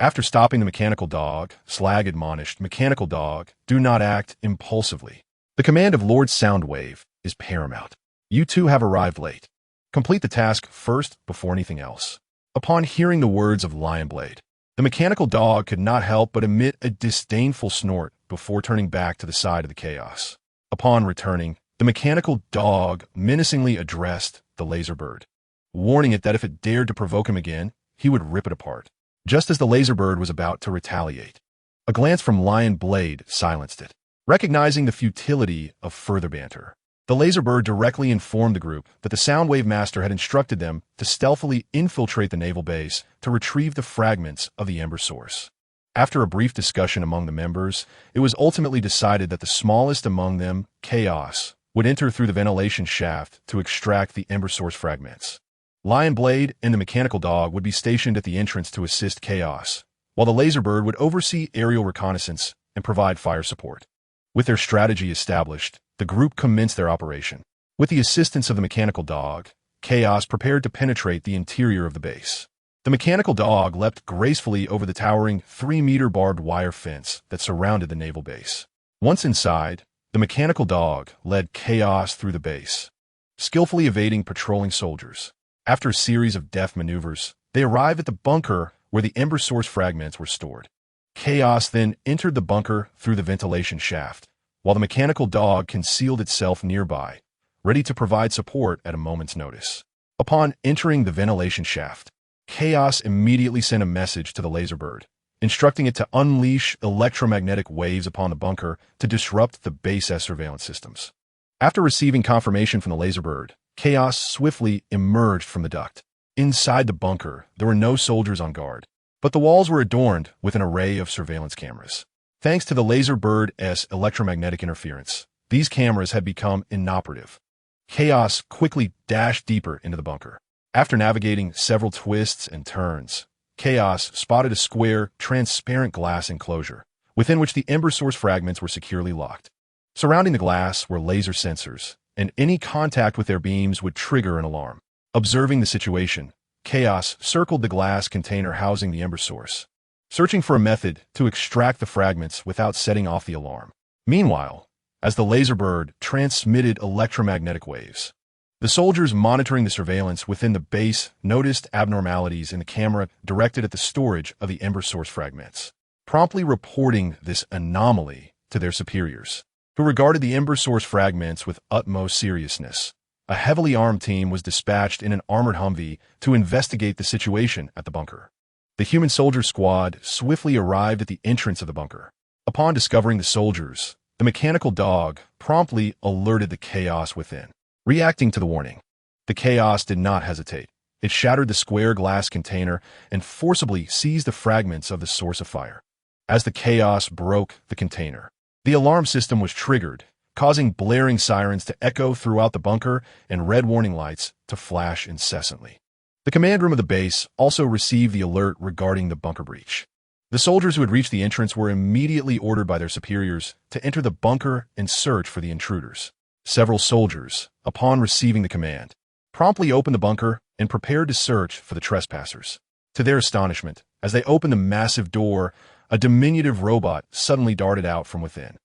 After stopping the mechanical dog, Slag admonished, "Mechanical dog, do not act impulsively. The command of Lord Soundwave is paramount. You two have arrived late. Complete the task first before anything else." Upon hearing the words of Lionblade, the mechanical dog could not help but emit a disdainful snort before turning back to the side of the chaos. Upon returning, the mechanical dog menacingly addressed the laser bird, warning it that if it dared to provoke him again, he would rip it apart. Just as the laser bird was about to retaliate, a glance from Lionblade silenced it. Recognizing the futility of further banter, the laser bird directly informed the group that the Soundwave Master had instructed them to stealthily infiltrate the naval base to retrieve the fragments of the Ember Source. After a brief discussion among the members, it was ultimately decided that the smallest among them, Chaos, would enter through the ventilation shaft to extract the Ember Source fragments. Lionblade and the mechanical dog would be stationed at the entrance to assist Chaos, while the laser bird would oversee aerial reconnaissance and provide fire support. With their strategy established, the group commenced their operation. With the assistance of the mechanical dog, Chaos prepared to penetrate the interior of the base. The mechanical dog leapt gracefully over the towering 3-meter barbed wire fence that surrounded the naval base. Once inside, the mechanical dog led Chaos through the base, skillfully evading patrolling soldiers. After a series of deft maneuvers, they arrived at the bunker where the Ember Source fragments were stored. Chaos then entered the bunker through the ventilation shaft, while the mechanical dog concealed itself nearby, ready to provide support at a moment's notice. Upon entering the ventilation shaft, Chaos immediately sent a message to the laser bird, instructing it to unleash electromagnetic waves upon the bunker to disrupt the base S surveillance systems. After receiving confirmation from the laser bird, Chaos swiftly emerged from the duct. Inside the bunker, there were no soldiers on guard, but the walls were adorned with an array of surveillance cameras. Thanks to the laser bird's electromagnetic interference, these cameras had become inoperative. Chaos quickly dashed deeper into the bunker. After navigating several twists and turns, Chaos spotted a square, transparent glass enclosure, within which the Ember Source fragments were securely locked. Surrounding the glass were laser sensors, and any contact with their beams would trigger an alarm. Observing the situation, Chaos circled the glass container housing the Ember Source, searching for a method to extract the fragments without setting off the alarm. Meanwhile, as the laser bird transmitted electromagnetic waves, the soldiers monitoring the surveillance within the base noticed abnormalities in the camera directed at the storage of the Ember Source fragments, promptly reporting this anomaly to their superiors, who regarded the Ember Source fragments with utmost seriousness. A heavily armed team was dispatched in an armored Humvee to investigate the situation at the bunker. The human soldier squad swiftly arrived at the entrance of the bunker. Upon discovering the soldiers, the mechanical dog promptly alerted the chaos within. Reacting to the warning, the chaos did not hesitate. It shattered the square glass container and forcibly seized the fragments of the source of fire. As the chaos broke the container, the alarm system was triggered, causing blaring sirens to echo throughout the bunker and red warning lights to flash incessantly. The command room of the base also received the alert regarding the bunker breach. The soldiers who had reached the entrance were immediately ordered by their superiors to enter the bunker and search for the intruders. Several soldiers, upon receiving the command, promptly opened the bunker and prepared to search for the trespassers. To their astonishment, as they opened the massive door, a diminutive robot suddenly darted out from within.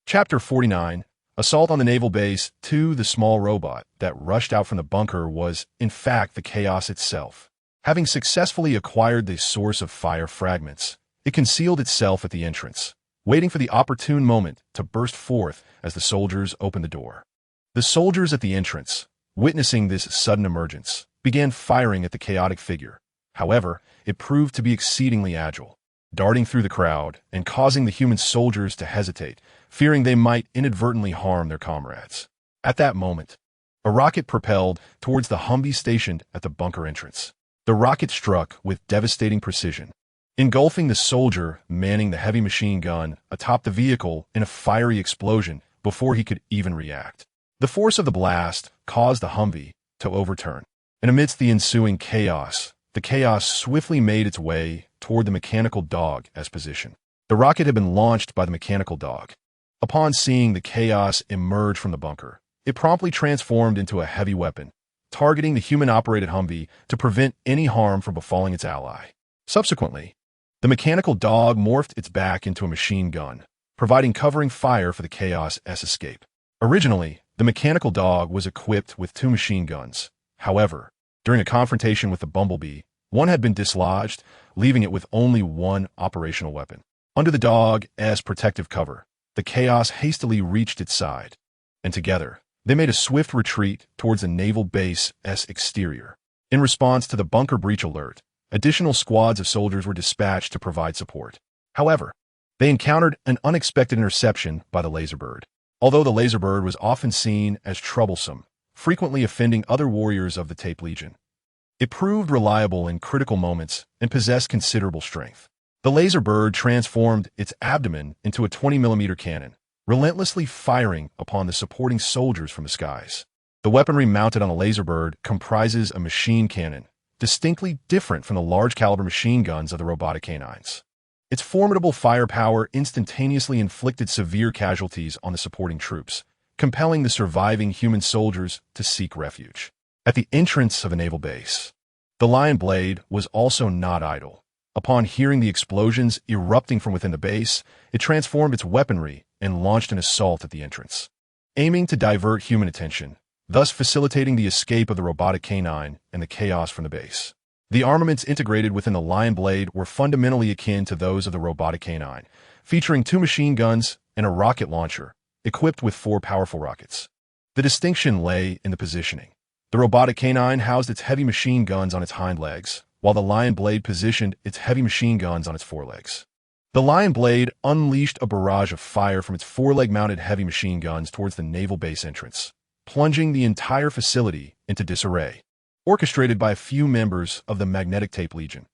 Chapter 49. Assault on the Naval Base 2. The small robot that rushed out from the bunker was, in fact, the chaos itself. Having successfully acquired the source of fire fragments, it concealed itself at the entrance, waiting for the opportune moment to burst forth as the soldiers opened the door. The soldiers at the entrance, witnessing this sudden emergence, began firing at the chaotic figure. However, it proved to be exceedingly agile, darting through the crowd and causing the human soldiers to hesitate, fearing they might inadvertently harm their comrades. At that moment, a rocket propelled towards the Humvee stationed at the bunker entrance. The rocket struck with devastating precision, engulfing the soldier manning the heavy machine gun atop the vehicle in a fiery explosion before he could even react. The force of the blast caused the Humvee to overturn, and amidst the ensuing chaos, the chaos swiftly made its way toward the mechanical dog as position. The rocket had been launched by the mechanical dog. Upon seeing the chaos emerge from the bunker, it promptly transformed into a heavy weapon, targeting the human-operated Humvee to prevent any harm from befalling its ally. Subsequently, the mechanical dog morphed its back into a machine gun, providing covering fire for the Chaos's escape. Originally, the mechanical dog was equipped with 2 machine guns. However, during a confrontation with the Bumblebee, one had been dislodged, leaving it with only one operational weapon. Under the dog's protective cover, the Chaos hastily reached its side, and together, they made a swift retreat towards the naval base's exterior. In response to the bunker breach alert, additional squads of soldiers were dispatched to provide support. However, they encountered an unexpected interception by the Laserbird. Although the Laserbird was often seen as troublesome, frequently offending other warriors of the Tape Legion, it proved reliable in critical moments and possessed considerable strength. The Laserbird transformed its abdomen into a 20mm cannon, relentlessly firing upon the supporting soldiers from the skies. The weaponry mounted on the Laserbird comprises a machine cannon, distinctly different from the large-caliber machine guns of the robotic canines. Its formidable firepower instantaneously inflicted severe casualties on the supporting troops, compelling the surviving human soldiers to seek refuge. At the entrance of a naval base, the Lion Blade was also not idle. Upon hearing the explosions erupting from within the base, it transformed its weaponry and launched an assault at the entrance, aiming to divert human attention, thus facilitating the escape of the robotic canine and the Chaos from the base. The armaments integrated within the Lion Blade were fundamentally akin to those of the robotic canine, featuring 2 machine guns and a rocket launcher, equipped with 4 powerful rockets. The distinction lay in the positioning. The robotic canine housed its heavy machine guns on its hind legs, while the Lion Blade positioned its heavy machine guns on its forelegs. The Lion Blade unleashed a barrage of fire from its foreleg-mounted heavy machine guns towards the naval base entrance, plunging the entire facility into disarray, orchestrated by a few members of the Magnetic Tape Legion.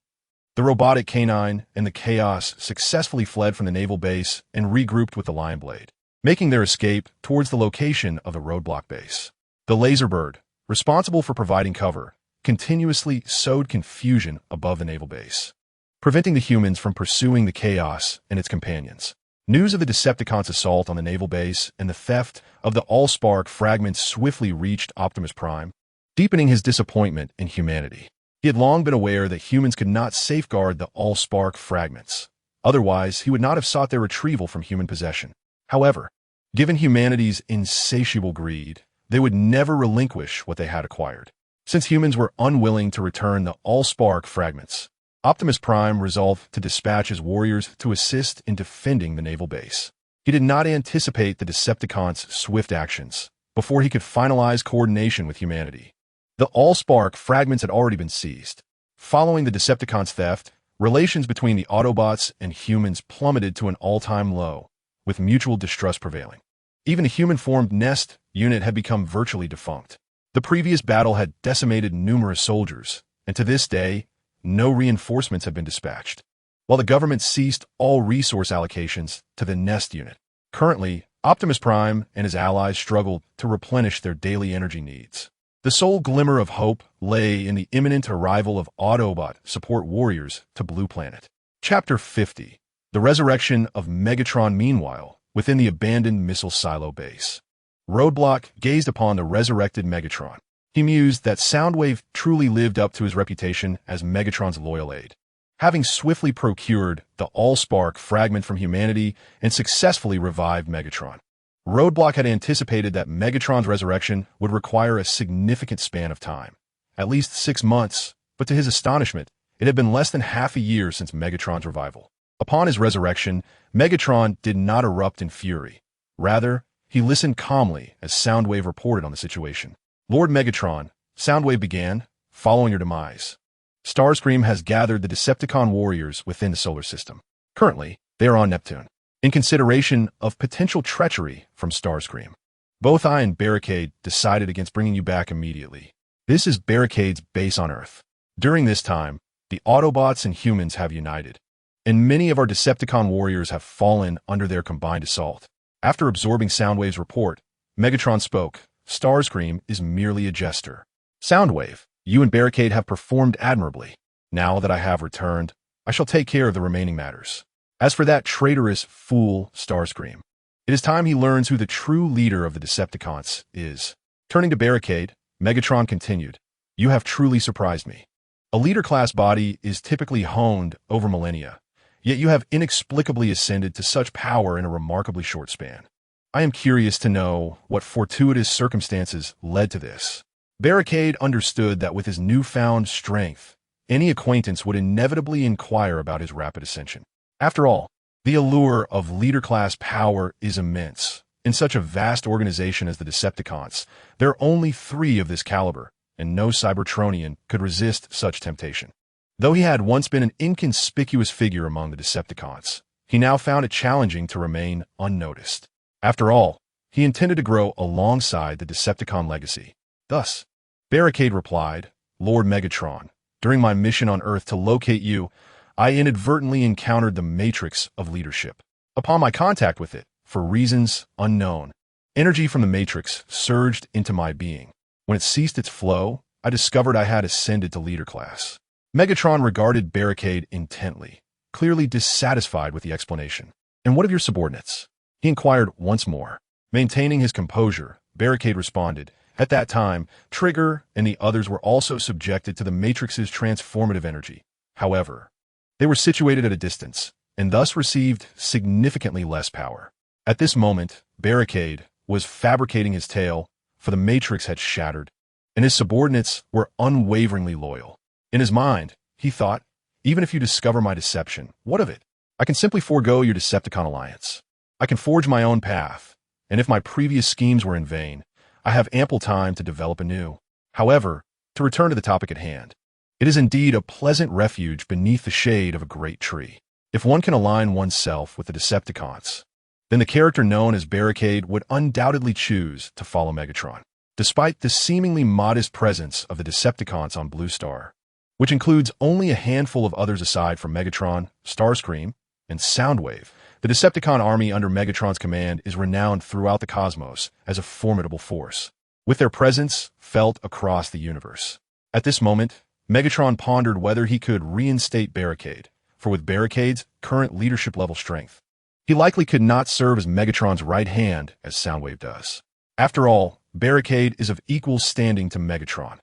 The robotic canine and the Chaos successfully fled from the naval base and regrouped with the Lion Blade, making their escape towards the location of the roadblock base. The Laserbird, responsible for providing cover, continuously sowed confusion above the naval base, preventing the humans from pursuing the Chaos and its companions. News of the Decepticons' assault on the naval base and the theft of the AllSpark fragments swiftly reached Optimus Prime, deepening his disappointment in humanity. He had long been aware that humans could not safeguard the AllSpark fragments. Otherwise, he would not have sought their retrieval from human possession. However, given humanity's insatiable greed, they would never relinquish what they had acquired. Since humans were unwilling to return the AllSpark fragments, Optimus Prime resolved to dispatch his warriors to assist in defending the naval base. He did not anticipate the Decepticons' swift actions before he could finalize coordination with humanity. The AllSpark fragments had already been seized. Following the Decepticons' theft, relations between the Autobots and humans plummeted to an all-time low, with mutual distrust prevailing. Even the human-formed Nest unit had become virtually defunct. The previous battle had decimated numerous soldiers, and to this day, no reinforcements have been dispatched, while the government ceased all resource allocations to the Nest unit. Currently, Optimus Prime and his allies struggled to replenish their daily energy needs. The sole glimmer of hope lay in the imminent arrival of Autobot support warriors to Blue Planet. Chapter 50. The Resurrection of Megatron. Meanwhile, within the abandoned missile silo base, Roadblock gazed upon the resurrected Megatron. He mused that Soundwave truly lived up to his reputation as Megatron's loyal aide, having swiftly procured the AllSpark fragment from humanity and successfully revived Megatron. Roadblock had anticipated that Megatron's resurrection would require a significant span of time, at least 6 months, but to his astonishment, it had been less than half a year since Megatron's revival. Upon his resurrection, Megatron did not erupt in fury. Rather, he listened calmly as Soundwave reported on the situation. Lord Megatron, Soundwave began, following your demise. Starscream has gathered the Decepticon warriors within the solar system. Currently, they are on Neptune, in consideration of potential treachery from Starscream. Both I and Barricade decided against bringing you back immediately. This is Barricade's base on Earth. During this time, the Autobots and humans have united, and many of our Decepticon warriors have fallen under their combined assault. After absorbing Soundwave's report, Megatron spoke. Starscream is merely a jester. Soundwave, you and Barricade have performed admirably. Now that I have returned, I shall take care of the remaining matters. As for that traitorous fool, Starscream, it is time he learns who the true leader of the Decepticons is. Turning to Barricade, Megatron continued, you have truly surprised me. A leader-class body is typically honed over millennia, yet you have inexplicably ascended to such power in a remarkably short span. I am curious to know what fortuitous circumstances led to this. Barricade understood that with his newfound strength, any acquaintance would inevitably inquire about his rapid ascension. After all, the allure of leader-class power is immense. In such a vast organization as the Decepticons, there are only 3 of this caliber, and no Cybertronian could resist such temptation. Though he had once been an inconspicuous figure among the Decepticons, he now found it challenging to remain unnoticed. After all, he intended to grow alongside the Decepticon legacy. Thus, Barricade replied, Lord Megatron, during my mission on Earth to locate you, I inadvertently encountered the matrix of leadership. Upon my contact with it, for reasons unknown, energy from the matrix surged into my being. When it ceased its flow, I discovered I had ascended to leader class. Megatron regarded Barricade intently, clearly dissatisfied with the explanation. And what of your subordinates? He inquired once more. Maintaining his composure, Barricade responded, at that time, Trigger and the others were also subjected to the Matrix's transformative energy. However, they were situated at a distance, and thus received significantly less power. At this moment, Barricade was fabricating his tale, for the Matrix had shattered, and his subordinates were unwaveringly loyal. In his mind, he thought, even if you discover my deception, what of it? I can simply forego your Decepticon alliance. I can forge my own path, and if my previous schemes were in vain, I have ample time to develop anew. However, to return to the topic at hand, it is indeed a pleasant refuge beneath the shade of a great tree. If one can align oneself with the Decepticons, then the character known as Barricade would undoubtedly choose to follow Megatron. Despite the seemingly modest presence of the Decepticons on Blue Star, which includes only a handful of others aside from Megatron, Starscream, and Soundwave, the Decepticon army under Megatron's command is renowned throughout the cosmos as a formidable force, with their presence felt across the universe. At this moment, Megatron pondered whether he could reinstate Barricade, for with Barricade's current leadership level strength, he likely could not serve as Megatron's right hand as Soundwave does. After all, Barricade is of equal standing to Megatron.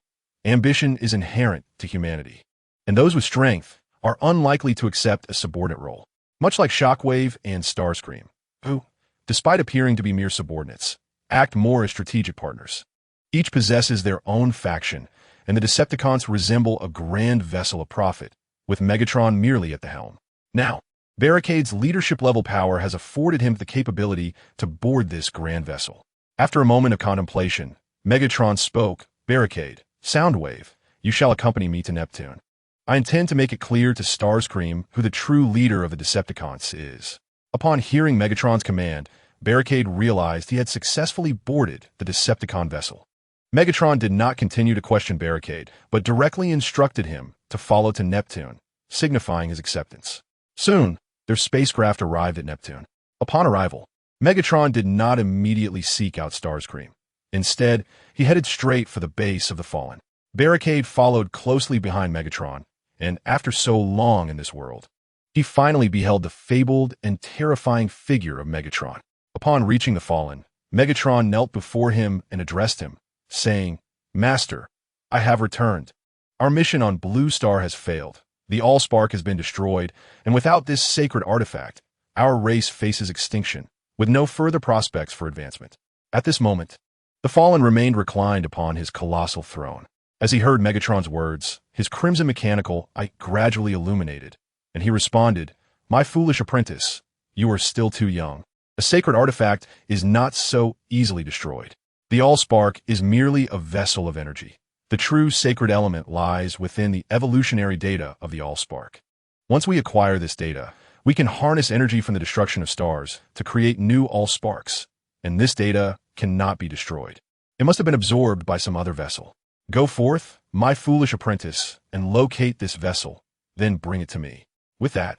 Ambition is inherent to humanity, and those with strength are unlikely to accept a subordinate role, much like Shockwave and Starscream, who, despite appearing to be mere subordinates, act more as strategic partners. Each possesses their own faction, and the Decepticons resemble a grand vessel of profit, with Megatron merely at the helm. Now, Barricade's leadership-level power has afforded him the capability to board this grand vessel. After a moment of contemplation, Megatron spoke, Barricade, Soundwave, you shall accompany me to Neptune. I intend to make it clear to Starscream who the true leader of the Decepticons is. Upon hearing Megatron's command, Barricade realized he had successfully boarded the Decepticon vessel. Megatron did not continue to question Barricade, but directly instructed him to follow to Neptune, signifying his acceptance. Soon, their spacecraft arrived at Neptune. Upon arrival, Megatron did not immediately seek out Starscream. Instead, he headed straight for the base of the Fallen. Barricade followed closely behind Megatron, and after so long in this world, he finally beheld the fabled and terrifying figure of Megatron. Upon reaching the Fallen, Megatron knelt before him and addressed him, saying, Master, I have returned. Our mission on Blue Star has failed. The AllSpark has been destroyed, and without this sacred artifact, our race faces extinction, with no further prospects for advancement. At this moment, the Fallen remained reclined upon his colossal throne. As he heard Megatron's words, his crimson mechanical eye gradually illuminated, and he responded, My foolish apprentice, you are still too young. A sacred artifact is not so easily destroyed. The AllSpark is merely a vessel of energy. The true sacred element lies within the evolutionary data of the AllSpark. Once we acquire this data, we can harness energy from the destruction of stars to create new AllSparks, and this data cannot be destroyed. It must have been absorbed by some other vessel. Go forth, my foolish apprentice, and locate this vessel, then bring it to me. With that,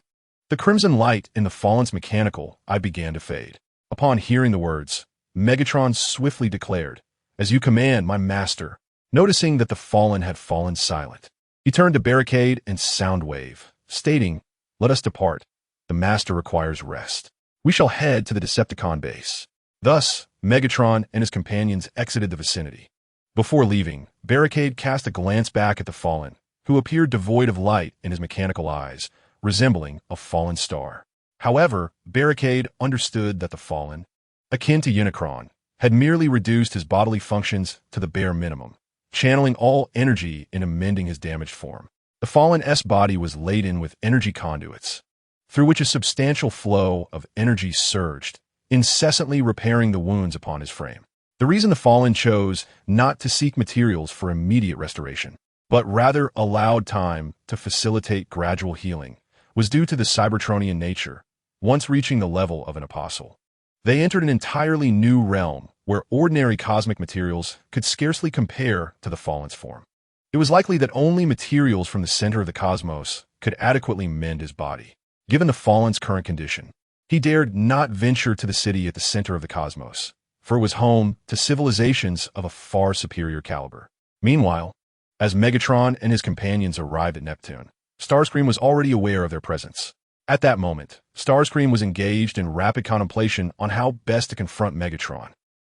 the crimson light in the Fallen's mechanical eye began to fade. Upon hearing the words, Megatron swiftly declared, "As you command, my master." Noticing that the Fallen had fallen silent, he turned to Barricade and Soundwave, stating, "Let us depart. The master requires rest. We shall head to the Decepticon base." Thus, Megatron and his companions exited the vicinity. Before leaving, Barricade cast a glance back at the Fallen, who appeared devoid of light in his mechanical eyes, resembling a fallen star. However, Barricade understood that the Fallen, akin to Unicron, had merely reduced his bodily functions to the bare minimum, channeling all energy in amending his damaged form. The Fallen's body was laden with energy conduits, through which a substantial flow of energy surged, incessantly repairing the wounds upon his frame. The reason the Fallen chose not to seek materials for immediate restoration, but rather allowed time to facilitate gradual healing, was due to the Cybertronian nature. Once reaching the level of an apostle, they entered an entirely new realm where ordinary cosmic materials could scarcely compare to the Fallen's form. It was likely that only materials from the center of the cosmos could adequately mend his body. Given the Fallen's current condition, he dared not venture to the city at the center of the cosmos, for it was home to civilizations of a far superior caliber. Meanwhile, as Megatron and his companions arrived at Neptune, Starscream was already aware of their presence. At that moment, Starscream was engaged in rapid contemplation on how best to confront Megatron.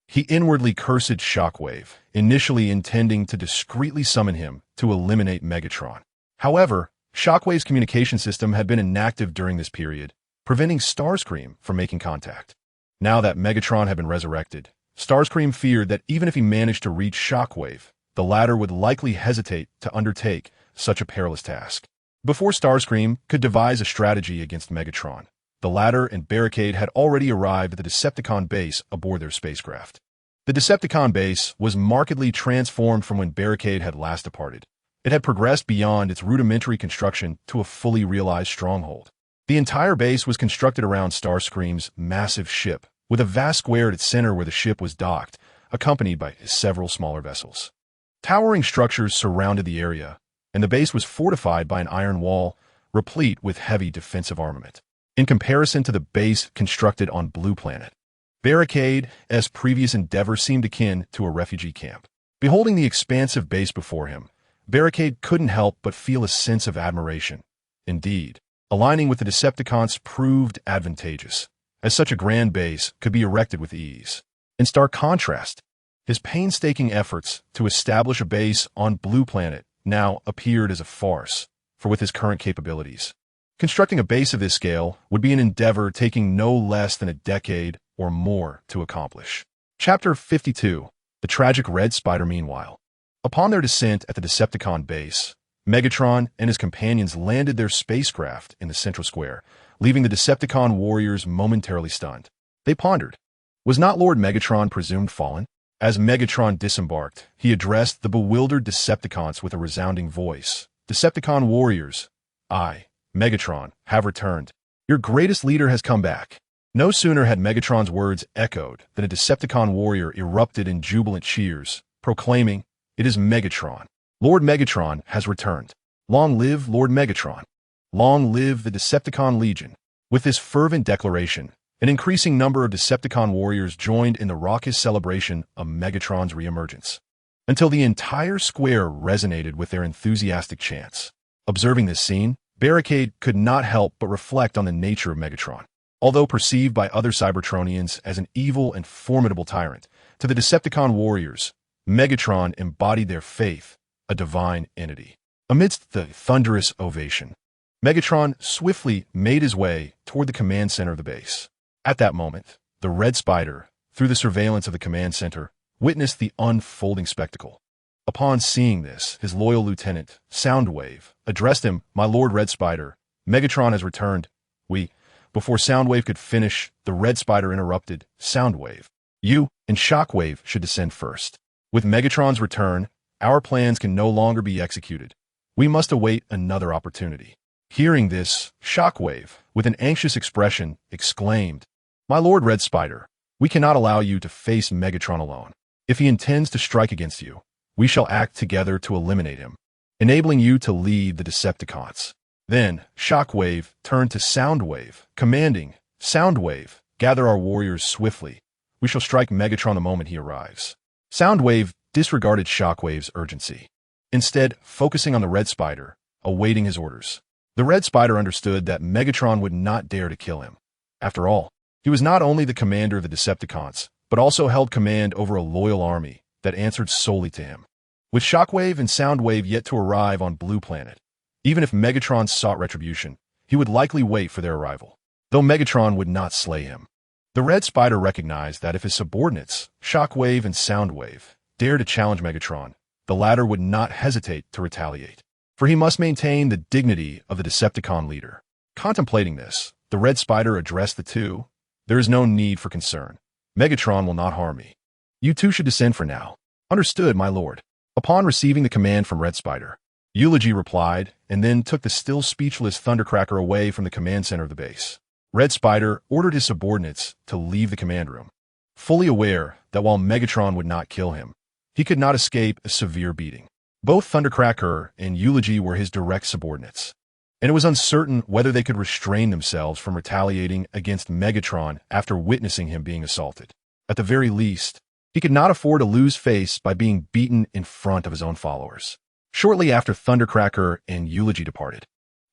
He inwardly cursed Shockwave, initially intending to discreetly summon him to eliminate Megatron. However, Shockwave's communication system had been inactive during this period, preventing Starscream from making contact. Now that Megatron had been resurrected, Starscream feared that even if he managed to reach Shockwave, the latter would likely hesitate to undertake such a perilous task. Before Starscream could devise a strategy against Megatron, the latter and Barricade had already arrived at the Decepticon base aboard their spacecraft. The Decepticon base was markedly transformed from when Barricade had last departed. It had progressed beyond its rudimentary construction to a fully realized stronghold. The entire base was constructed around Starscream's massive ship, with a vast square at its center where the ship was docked, accompanied by several smaller vessels. Towering structures surrounded the area, and the base was fortified by an iron wall, replete with heavy defensive armament. In comparison to the base constructed on Blue Planet, Barricade's previous endeavor seemed akin to a refugee camp. Beholding the expansive base before him, Barricade couldn't help but feel a sense of admiration. Indeed, aligning with the Decepticons proved advantageous, as such a grand base could be erected with ease. In stark contrast, his painstaking efforts to establish a base on Blue Planet now appeared as a farce, for with his current capabilities, constructing a base of this scale would be an endeavor taking no less than a decade or more to accomplish. Chapter 52. The Tragic Red Spider. Meanwhile, upon their descent at the Decepticon base, Megatron and his companions landed their spacecraft in the central square, leaving the Decepticon warriors momentarily stunned. They pondered, was not Lord Megatron presumed fallen? As Megatron disembarked, he addressed the bewildered Decepticons with a resounding voice. "Decepticon warriors, I, Megatron, have returned. Your greatest leader has come back." No sooner had Megatron's words echoed than a Decepticon warrior erupted in jubilant cheers, proclaiming, "It is Megatron. Lord Megatron has returned. Long live Lord Megatron. Long live the Decepticon Legion." With this fervent declaration, an increasing number of Decepticon warriors joined in the raucous celebration of Megatron's reemergence, until the entire square resonated with their enthusiastic chants. Observing this scene, Barricade could not help but reflect on the nature of Megatron. Although perceived by other Cybertronians as an evil and formidable tyrant, to the Decepticon warriors, Megatron embodied their faith, a divine entity. Amidst the thunderous ovation, Megatron swiftly made his way toward the command center of the base. At that moment, the Red Spider, through the surveillance of the command center, witnessed the unfolding spectacle. Upon seeing this, his loyal lieutenant, Soundwave, addressed him, "My Lord Red Spider, Megatron has returned. Before Soundwave could finish, the Red Spider interrupted. Soundwave, you and Shockwave should descend first. With Megatron's return, our plans can no longer be executed. We must await another opportunity. Hearing this, Shockwave, with an anxious expression, exclaimed, My Lord Red Spider, we cannot allow you to face Megatron alone. If he intends to strike against you, we shall act together to eliminate him, enabling you to lead the Decepticons. Then, Shockwave turned to Soundwave, commanding, Soundwave, gather our warriors swiftly. We shall strike Megatron the moment he arrives. Soundwave disregarded Shockwave's urgency, instead focusing on the Red Spider, awaiting his orders. The Red Spider understood that Megatron would not dare to kill him. After all, he was not only the commander of the Decepticons, but also held command over a loyal army that answered solely to him. With Shockwave and Soundwave yet to arrive on Blue Planet, even if Megatron sought retribution, he would likely wait for their arrival, though Megatron would not slay him. The Red Spider recognized that if his subordinates, Shockwave and Soundwave, dared to challenge Megatron, the latter would not hesitate to retaliate, for he must maintain the dignity of the Decepticon leader. Contemplating this, the Red Spider addressed the two. There is no need for concern. Megatron will not harm me. You two should descend for now. Understood, my lord. Upon receiving the command from Red Spider, Eulogy replied, and then took the still speechless Thundercracker away from the command center of the base. Red Spider ordered his subordinates to leave the command room, fully aware that while Megatron would not kill him, he could not escape a severe beating. Both Thundercracker and Eulogy were his direct subordinates, and it was uncertain whether they could restrain themselves from retaliating against Megatron after witnessing him being assaulted. At the very least, he could not afford to lose face by being beaten in front of his own followers. Shortly after Thundercracker and Eulogy departed,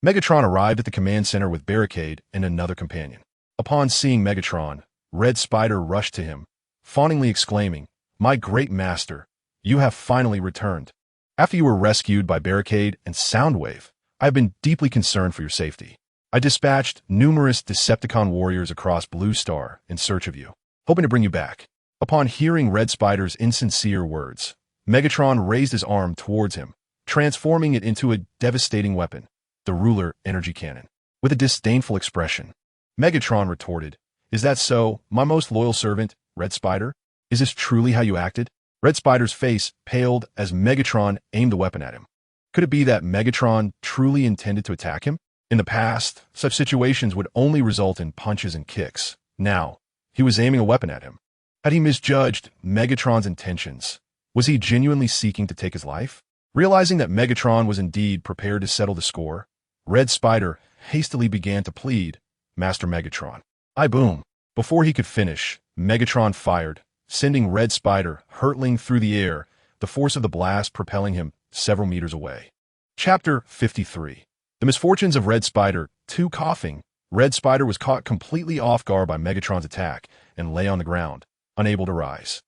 Megatron arrived at the command center with Barricade and another companion. Upon seeing Megatron, Red Spider rushed to him, fawningly exclaiming, My great master, you have finally returned. After you were rescued by Barricade and Soundwave, I have been deeply concerned for your safety. I dispatched numerous Decepticon warriors across Blue Star in search of you, hoping to bring you back. Upon hearing Red Spider's insincere words, Megatron raised his arm towards him, transforming it into a devastating weapon, the Ruler Energy Cannon. With a disdainful expression, Megatron retorted, Is that so, my most loyal servant, Red Spider? Is this truly how you acted? Red Spider's face paled as Megatron aimed the weapon at him. Could it be that Megatron truly intended to attack him? In the past, such situations would only result in punches and kicks. Now, he was aiming a weapon at him. Had he misjudged Megatron's intentions? Was he genuinely seeking to take his life? Realizing that Megatron was indeed prepared to settle the score, Red Spider hastily began to plead, Master Megatron. Boom. Before he could finish, Megatron fired, sending Red Spider hurtling through the air, the force of the blast propelling him several meters away. Chapter 53. The Misfortunes of Red Spider. 2. Coughing. Red Spider was caught completely off guard by Megatron's attack and lay on the ground, unable to rise.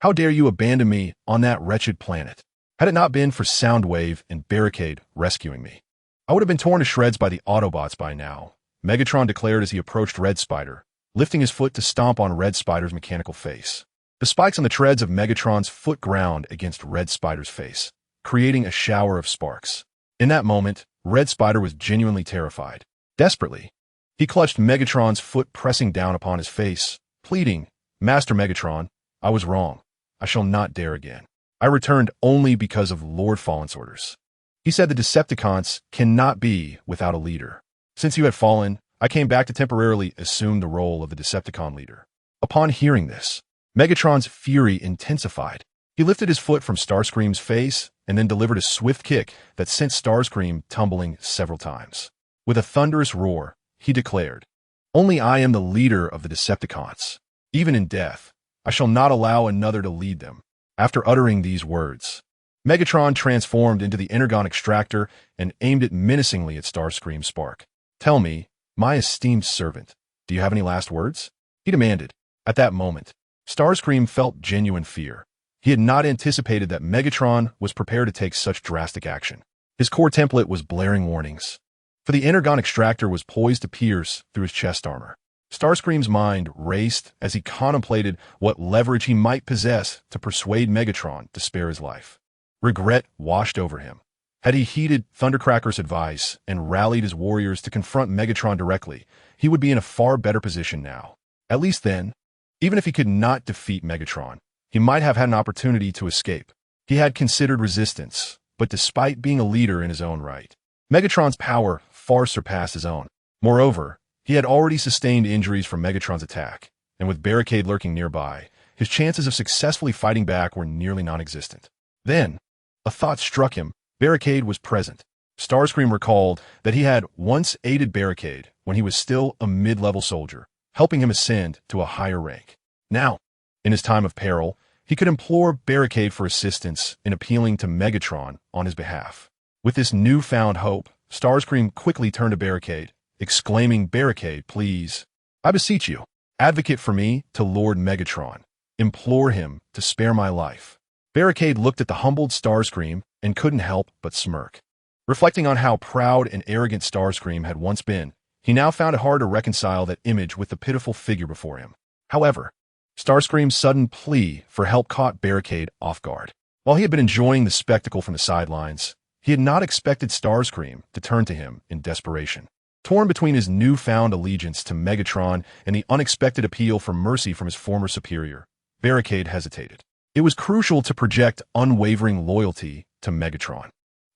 How dare you abandon me on that wretched planet? Had it not been for Soundwave and Barricade rescuing me, I would have been torn to shreds by the Autobots by now, Megatron declared as he approached Red Spider, lifting his foot to stomp on Red Spider's mechanical face. The spikes on the treads of Megatron's foot ground against Red Spider's face, creating a shower of sparks. In that moment, Red Spider was genuinely terrified. Desperately, he clutched Megatron's foot, pressing down upon his face, pleading, Master Megatron, I was wrong. I shall not dare again. I returned only because of Lord Fallen's orders. He said the Decepticons cannot be without a leader. Since you had fallen, I came back to temporarily assume the role of the Decepticon leader. Upon hearing this, Megatron's fury intensified. He lifted his foot from Starscream's face and then delivered a swift kick that sent Starscream tumbling several times. With a thunderous roar, he declared, Only I am the leader of the Decepticons. Even in death, I shall not allow another to lead them. After uttering these words, Megatron transformed into the Energon Extractor and aimed it menacingly at Starscream's spark. Tell me, my esteemed servant, do you have any last words? He demanded. At that moment, Starscream felt genuine fear. He had not anticipated that Megatron was prepared to take such drastic action. His core template was blaring warnings, for the Energon Extractor was poised to pierce through his chest armor. Starscream's mind raced as he contemplated what leverage he might possess to persuade Megatron to spare his life. Regret washed over him. Had he heeded Thundercracker's advice and rallied his warriors to confront Megatron directly, he would be in a far better position now. At least then, even if he could not defeat Megatron, he might have had an opportunity to escape. He had considered resistance, but despite being a leader in his own right, Megatron's power far surpassed his own. Moreover, he had already sustained injuries from Megatron's attack, and with Barricade lurking nearby, his chances of successfully fighting back were nearly non-existent. Then, a thought struck him. Barricade was present. Starscream recalled that he had once aided Barricade when he was still a mid-level soldier, helping him ascend to a higher rank. Now, in his time of peril, he could implore Barricade for assistance in appealing to Megatron on his behalf. With this newfound hope, Starscream quickly turned to Barricade, exclaiming, "Barricade, please, I beseech you, advocate for me to Lord Megatron. Implore him to spare my life." Barricade looked at the humbled Starscream and couldn't help but smirk. Reflecting on how proud and arrogant Starscream had once been, he now found it hard to reconcile that image with the pitiful figure before him. However, Starscream's sudden plea for help caught Barricade off guard. While he had been enjoying the spectacle from the sidelines, he had not expected Starscream to turn to him in desperation. Torn between his newfound allegiance to Megatron and the unexpected appeal for mercy from his former superior, Barricade hesitated. It was crucial to project unwavering loyalty to Megatron,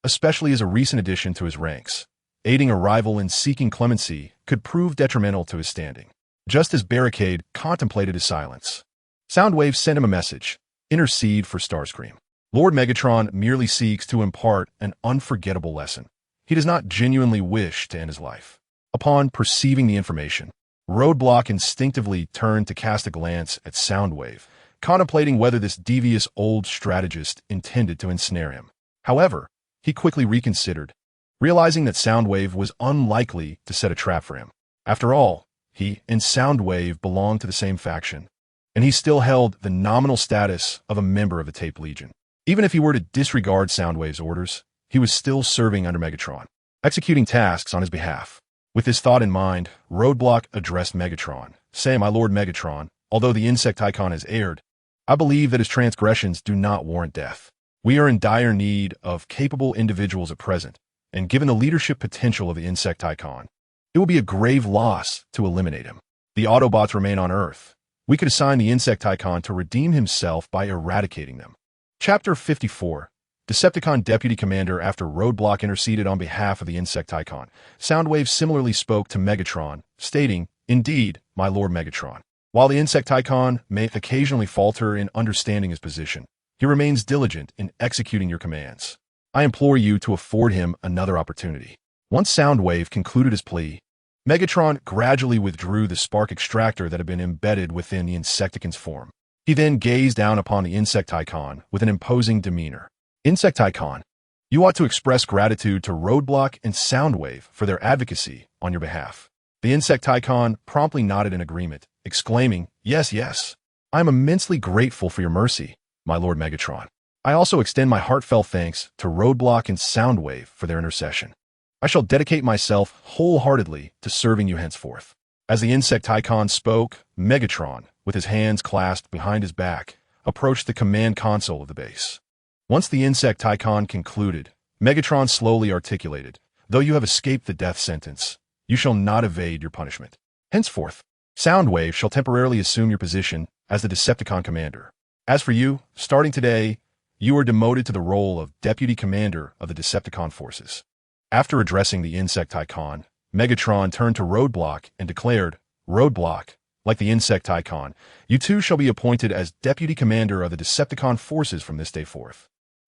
especially as a recent addition to his ranks. Aiding a rival in seeking clemency could prove detrimental to his standing. Just as Barricade contemplated his silence, Soundwave sent him a message: "Intercede for Starscream. Lord Megatron merely seeks to impart an unforgettable lesson. He does not genuinely wish to end his life." Upon perceiving the information, Roadblock instinctively turned to cast a glance at Soundwave, contemplating whether this devious old strategist intended to ensnare him. However, he quickly reconsidered, realizing that Soundwave was unlikely to set a trap for him. After all, he and Soundwave belonged to the same faction, and he still held the nominal status of a member of the Tape Legion. Even if he were to disregard Soundwave's orders, he was still serving under Megatron, executing tasks on his behalf. With this thought in mind, Roadblock addressed Megatron, saying, "My Lord Megatron, although the Insecticon has erred, I believe that his transgressions do not warrant death. We are in dire need of capable individuals at present, and given the leadership potential of the Insecticon, it will be a grave loss to eliminate him. The Autobots remain on Earth. We could assign the Insecticon to redeem himself by eradicating them." Chapter 54. Decepticon Deputy Commander. After Roadblock interceded on behalf of the Insecticon, Soundwave similarly spoke to Megatron, stating, "Indeed, my Lord Megatron. While the Insecticon may occasionally falter in understanding his position, he remains diligent in executing your commands. I implore you to afford him another opportunity." Once Soundwave concluded his plea, Megatron gradually withdrew the spark extractor that had been embedded within the Insecticon's form. He then gazed down upon the Insecticon with an imposing demeanor. "Insecticon, you ought to express gratitude to Roadblock and Soundwave for their advocacy on your behalf." The Insecticon promptly nodded in agreement, exclaiming, "Yes, yes. I am immensely grateful for your mercy, my Lord Megatron. I also extend my heartfelt thanks to Roadblock and Soundwave for their intercession. I shall dedicate myself wholeheartedly to serving you henceforth." As the Insecticon spoke, Megatron, with his hands clasped behind his back, approached the command console of the base. Once the Insecticon concluded, Megatron slowly articulated, "Though you have escaped the death sentence, you shall not evade your punishment. Henceforth, Soundwave shall temporarily assume your position as the Decepticon commander. As for you, starting today, you are demoted to the role of Deputy Commander of the Decepticon forces." After addressing the Insecticon, Megatron turned to Roadblock and declared, "Roadblock, like the Insecticon, you too shall be appointed as Deputy Commander of the Decepticon forces from this day forth.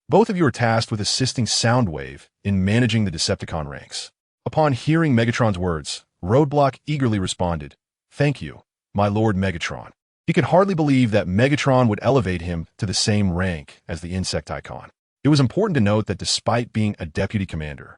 Both of you are tasked with assisting Soundwave in managing the Decepticon ranks." Upon hearing Megatron's words, Roadblock eagerly responded, "Thank you, my Lord Megatron." He could hardly believe that Megatron would elevate him to the same rank as the Insecticon. It was important to note that despite being a deputy commander,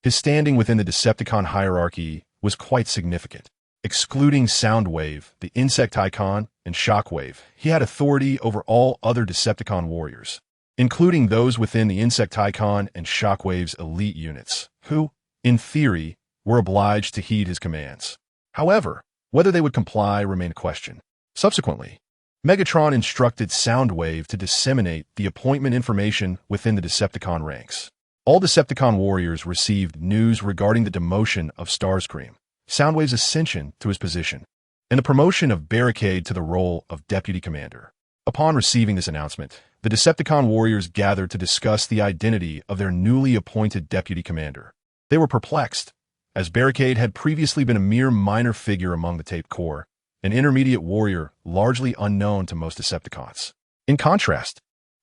his standing within the Decepticon hierarchy was quite significant. Excluding Soundwave, the Insecticon, and Shockwave, he had authority over all other Decepticon warriors, including those within the Insecticon and Shockwave's elite units, who, in theory, were obliged to heed his commands. However, whether they would comply remained a question. Subsequently, Megatron instructed Soundwave to disseminate the appointment information within the Decepticon ranks. All Decepticon warriors received news regarding the demotion of Starscream, Soundwave's ascension to his position, and the promotion of Barricade to the role of deputy commander. Upon receiving this announcement, the Decepticon warriors gathered to discuss the identity of their newly appointed deputy commander. They were perplexed, as Barricade had previously been a mere minor figure among the Tape Corps, an intermediate warrior largely unknown to most Decepticons. In contrast,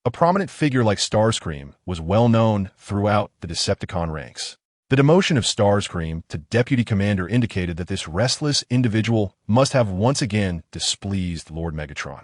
a prominent figure like Starscream was well known throughout the Decepticon ranks. The demotion of Starscream to deputy commander indicated that this restless individual must have once again displeased Lord Megatron.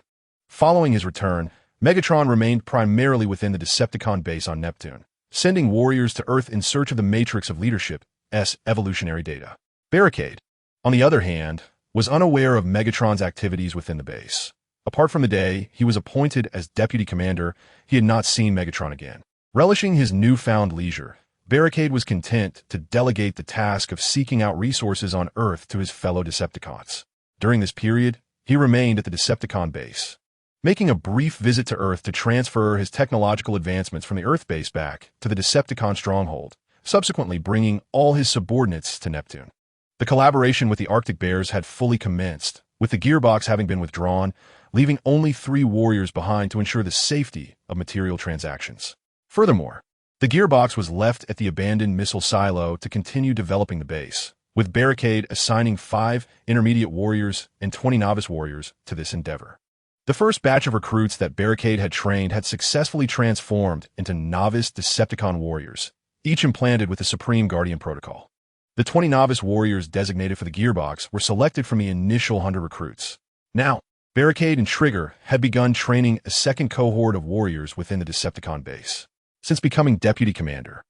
Following his return, Megatron remained primarily within the Decepticon base on Neptune, sending warriors to Earth in search of the Matrix of Leadership's evolutionary data. Barricade, on the other hand, was unaware of Megatron's activities within the base. Apart from the day he was appointed as deputy commander, he had not seen Megatron again. Relishing his newfound leisure, Barricade was content to delegate the task of seeking out resources on Earth to his fellow Decepticons. During this period, he remained at the Decepticon base, making a brief visit to Earth to transfer his technological advancements from the Earth base back to the Decepticon stronghold, subsequently bringing all his subordinates to Neptune. The collaboration with the Arctic Bears had fully commenced, with the gearbox having been withdrawn, leaving only 3 warriors behind to ensure the safety of material transactions. Furthermore, the gearbox was left at the abandoned missile silo to continue developing the base, with Barricade assigning 5 intermediate warriors and 20 novice warriors to this endeavor. The first batch of recruits that Barricade had trained had successfully transformed into novice Decepticon warriors, each implanted with the Supreme Guardian Protocol. The 20 novice warriors designated for the gearbox were selected from the initial 100 recruits. Now, Barricade and Trigger had begun training a second cohort of warriors within the Decepticon base. Since becoming deputy commander,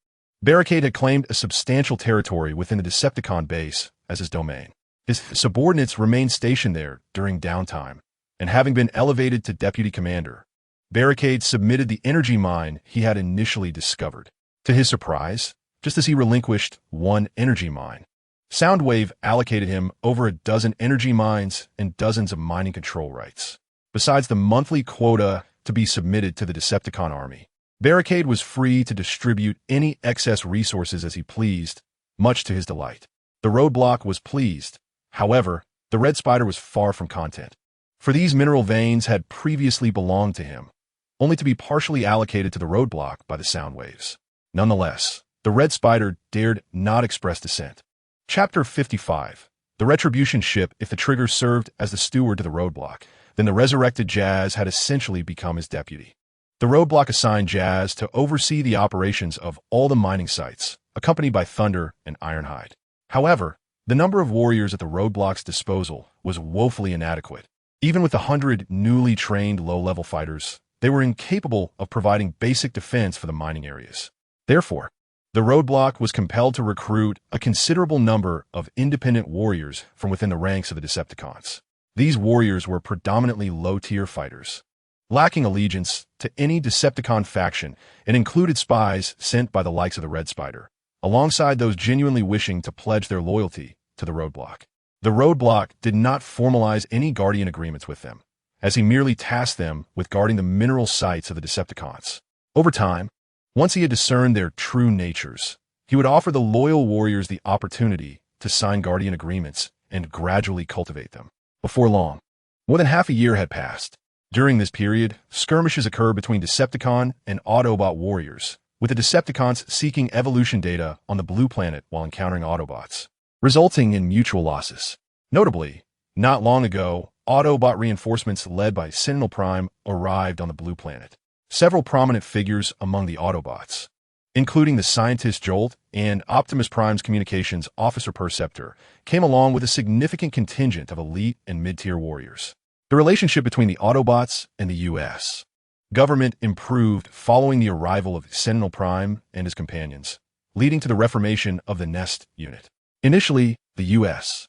Barricade had claimed a substantial territory within the Decepticon base as his domain. His subordinates remained stationed there during downtime, and having been elevated to deputy commander, Barricade submitted the energy mine he had initially discovered. To his surprise, just as he relinquished 1 energy mine, Soundwave allocated him over a dozen energy mines and dozens of mining control rights. Besides the monthly quota to be submitted to the Decepticon army, Barricade was free to distribute any excess resources as he pleased, much to his delight. The roadblock was pleased. However, the Red Spider was far from content, for these mineral veins had previously belonged to him, only to be partially allocated to the roadblock by the Soundwaves. Nonetheless, the Red Spider dared not express dissent. Chapter 55. The Retribution Ship. If the Trigger served as the steward to the roadblock, then the resurrected Jazz had essentially become his deputy. The roadblock assigned Jazz to oversee the operations of all the mining sites, accompanied by Thunder and Ironhide. However, the number of warriors at the roadblock's disposal was woefully inadequate. Even with the 100 newly trained low-level fighters, they were incapable of providing basic defense for the mining areas. Therefore, the roadblock was compelled to recruit a considerable number of independent warriors from within the ranks of the Decepticons. These warriors were predominantly low-tier fighters, lacking allegiance to any Decepticon faction, and included spies sent by the likes of the Red Spider, alongside those genuinely wishing to pledge their loyalty to the roadblock. The roadblock did not formalize any Guardian agreements with them, as he merely tasked them with guarding the mineral sites of the Decepticons. Over time, once he had discerned their true natures, he would offer the loyal warriors the opportunity to sign Guardian agreements and gradually cultivate them. Before long, more than half a year had passed. During this period, skirmishes occurred between Decepticon and Autobot warriors, with the Decepticons seeking evolution data on the Blue Planet while encountering Autobots, resulting in mutual losses. Notably, not long ago, Autobot reinforcements led by Sentinel Prime arrived on the Blue Planet. Several prominent figures among the Autobots, including the scientist Jolt and Optimus Prime's communications officer Perceptor, came along with a significant contingent of elite and mid-tier warriors. The relationship between the Autobots and the U.S. government improved following the arrival of Sentinel Prime and his companions, leading to the reformation of the Nest unit. Initially, the U.S.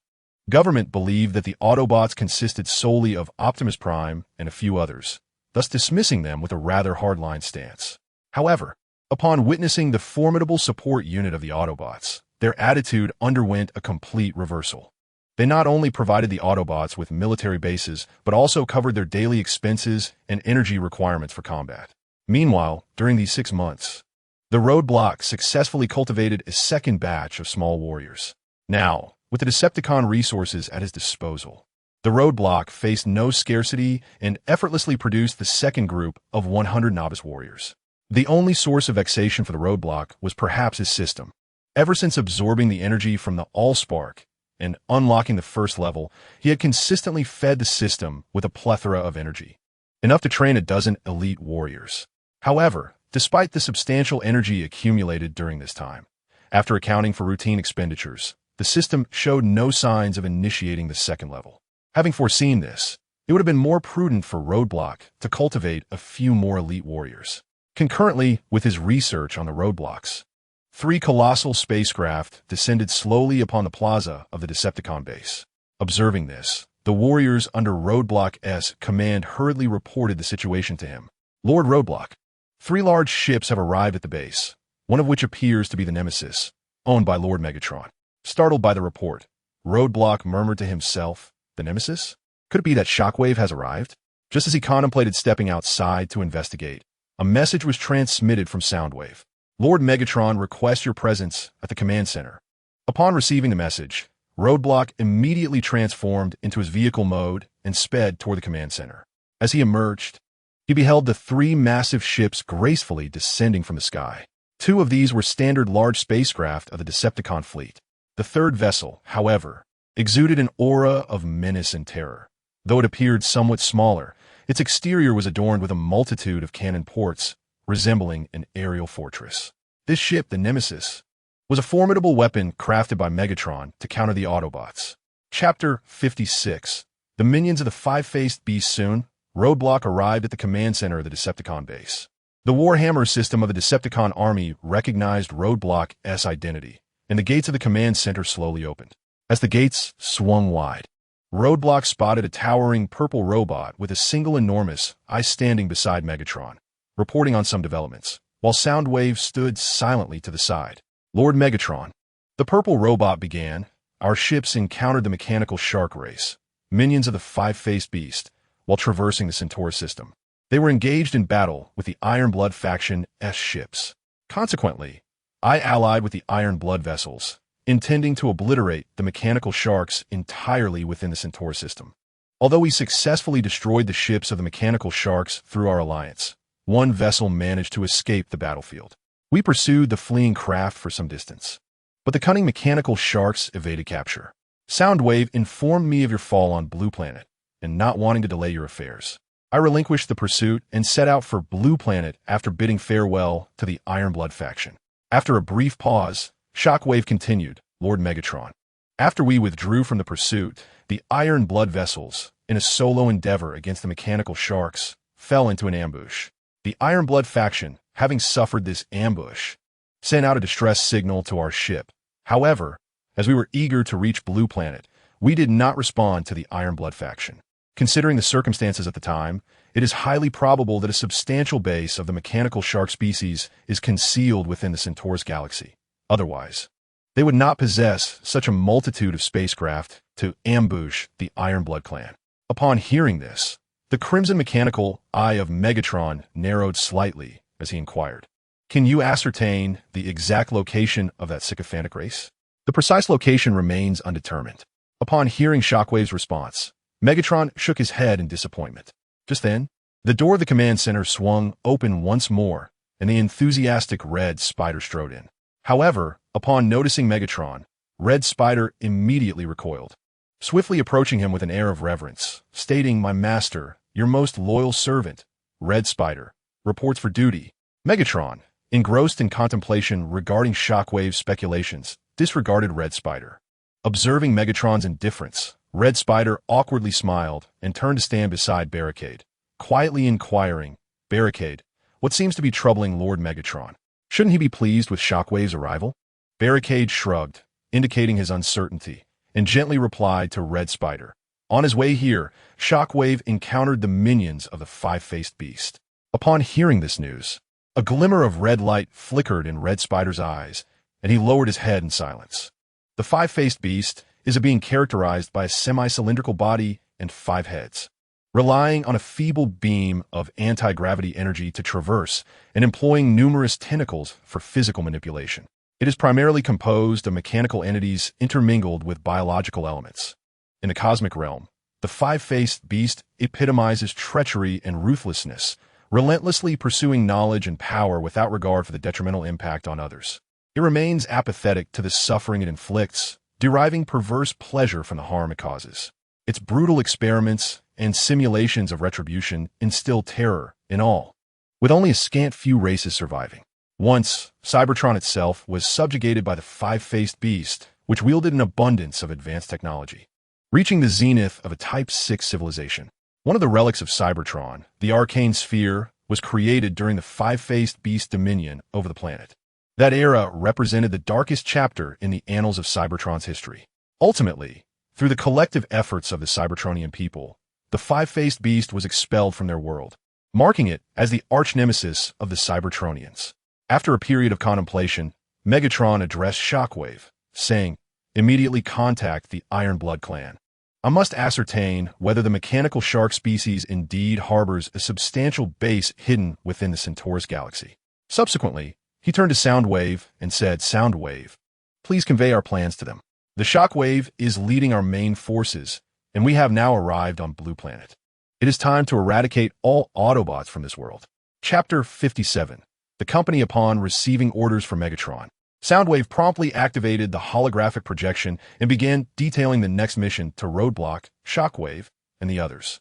government believed that the Autobots consisted solely of Optimus Prime and a few others, thus dismissing them with a rather hardline stance. However, upon witnessing the formidable support unit of the Autobots, their attitude underwent a complete reversal. They not only provided the Autobots with military bases, but also covered their daily expenses and energy requirements for combat. Meanwhile, during these 6 months, The roadblock successfully cultivated a second batch of small warriors. Now, with the Decepticon resources at his disposal, the roadblock faced no scarcity and effortlessly produced the second group of 100 novice warriors. The only source of vexation for the roadblock was perhaps his system. Ever since absorbing the energy from the AllSpark and unlocking the first level, he had consistently fed the system with a plethora of energy, enough to train a dozen elite warriors. However, despite the substantial energy accumulated during this time, after accounting for routine expenditures, the system showed no signs of initiating the second level. Having foreseen this, it would have been more prudent for Roadblock to cultivate a few more elite warriors. Concurrently with his research on the roadblocks, 3 colossal spacecraft descended slowly upon the plaza of the Decepticon base. Observing this, the warriors under Roadblock S command hurriedly reported the situation to him. Lord Roadblock, 3 large ships have arrived at the base, one of which appears to be the Nemesis, owned by Lord Megatron. Startled by the report, Roadblock murmured to himself, "The Nemesis? Could it be that Shockwave has arrived?" Just as he contemplated stepping outside to investigate, a message was transmitted from Soundwave. "Lord Megatron requests your presence at the command center." Upon receiving the message, Roadblock immediately transformed into his vehicle mode and sped toward the command center. As he emerged, he beheld the 3 massive ships gracefully descending from the sky. 2 of these were standard large spacecraft of the Decepticon fleet. The third vessel, however, exuded an aura of menace and terror. Though it appeared somewhat smaller, its exterior was adorned with a multitude of cannon ports, resembling an aerial fortress. This ship, the Nemesis, was a formidable weapon crafted by Megatron to counter the Autobots. Chapter 56. The minions of the five-faced beast. Soon, Roadblock arrived at the command center of the Decepticon base. The Warhammer system of the Decepticon army recognized Roadblock's identity, and the gates of the command center slowly opened. As the gates swung wide, Roadblock spotted a towering purple robot with a single enormous eye standing beside Megatron, reporting on some developments, while Soundwave stood silently to the side. "Lord Megatron," the purple robot began, "our ships encountered the mechanical shark race, minions of the five-faced beast, while traversing the Centaur system. They were engaged in battle with the Iron Blood faction's ships. Consequently, I allied with the Iron Blood vessels, intending to obliterate the mechanical sharks entirely within the Centaur system. Although we successfully destroyed the ships of the mechanical sharks through our alliance, one vessel managed to escape the battlefield. We pursued the fleeing craft for some distance, but the cunning mechanical sharks evaded capture. Soundwave informed me of your fall on Blue Planet, and not wanting to delay your affairs, I relinquished the pursuit and set out for Blue Planet after bidding farewell to the Iron Blood faction." After a brief pause, Shockwave continued, "Lord Megatron, after we withdrew from the pursuit, the Iron Blood vessels, in a solo endeavor against the mechanical sharks, fell into an ambush. The Iron Blood faction, having suffered this ambush, sent out a distress signal to our ship. However, as we were eager to reach Blue Planet, we did not respond to the Iron Blood faction. Considering the circumstances at the time, it is highly probable that a substantial base of the mechanical shark species is concealed within the Centaur's galaxy. Otherwise, they would not possess such a multitude of spacecraft to ambush the Iron Blood clan." Upon hearing this, the crimson mechanical eye of Megatron narrowed slightly as he inquired, "Can you ascertain the exact location of that sycophantic race?" "The precise location remains undetermined." Upon hearing Shockwave's response, Megatron shook his head in disappointment. Just then, the door of the command center swung open once more, and the enthusiastic Red Spider strode in. However, upon noticing Megatron, Red Spider immediately recoiled, swiftly approaching him with an air of reverence, stating, "My master, your most loyal servant, Red Spider, reports for duty." Megatron, engrossed in contemplation regarding Shockwave's speculations, disregarded Red Spider. Observing Megatron's indifference, Red Spider awkwardly smiled and turned to stand beside Barricade, quietly inquiring, "Barricade, what seems to be troubling Lord Megatron? Shouldn't he be pleased with Shockwave's arrival?" Barricade shrugged, indicating his uncertainty, and gently replied to Red Spider, "On his way here, Shockwave encountered the minions of the five-faced beast." Upon hearing this news, a glimmer of red light flickered in Red Spider's eyes, and he lowered his head in silence. The five-faced beast is a being characterized by a semi-cylindrical body and 5 heads. relying on a feeble beam of anti-gravity energy to traverse and employing numerous tentacles for physical manipulation. It is primarily composed of mechanical entities intermingled with biological elements. In the cosmic realm, the five-faced beast epitomizes treachery and ruthlessness, relentlessly pursuing knowledge and power without regard for the detrimental impact on others. It remains apathetic to the suffering it inflicts, deriving perverse pleasure from the harm it causes. Its brutal experiments and simulations of retribution instill terror in all, with only a scant few races surviving. Once, Cybertron itself was subjugated by the five-faced beast, which wielded an abundance of advanced technology, reaching the zenith of a Type 6 civilization. One of the relics of Cybertron, the arcane sphere, was created during the five-faced beast dominion over the planet. That era represented the darkest chapter in the annals of Cybertron's history. Ultimately, through the collective efforts of the Cybertronian people, the five-faced beast was expelled from their world, marking it as the arch-nemesis of the Cybertronians. After a period of contemplation, Megatron addressed Shockwave, saying, "Immediately contact the Iron Blood clan. I must ascertain whether the mechanical shark species indeed harbors a substantial base hidden within the Centaurus galaxy." Subsequently, he turned to Soundwave and said, "Soundwave, please convey our plans to them. The Shockwave is leading our main forces, and we have now arrived on Blue Planet. It is time to eradicate all Autobots from this world." Chapter 57. The company upon receiving orders from Megatron. Soundwave promptly activated the holographic projection and began detailing the next mission to Roadblock, Shockwave, and the others.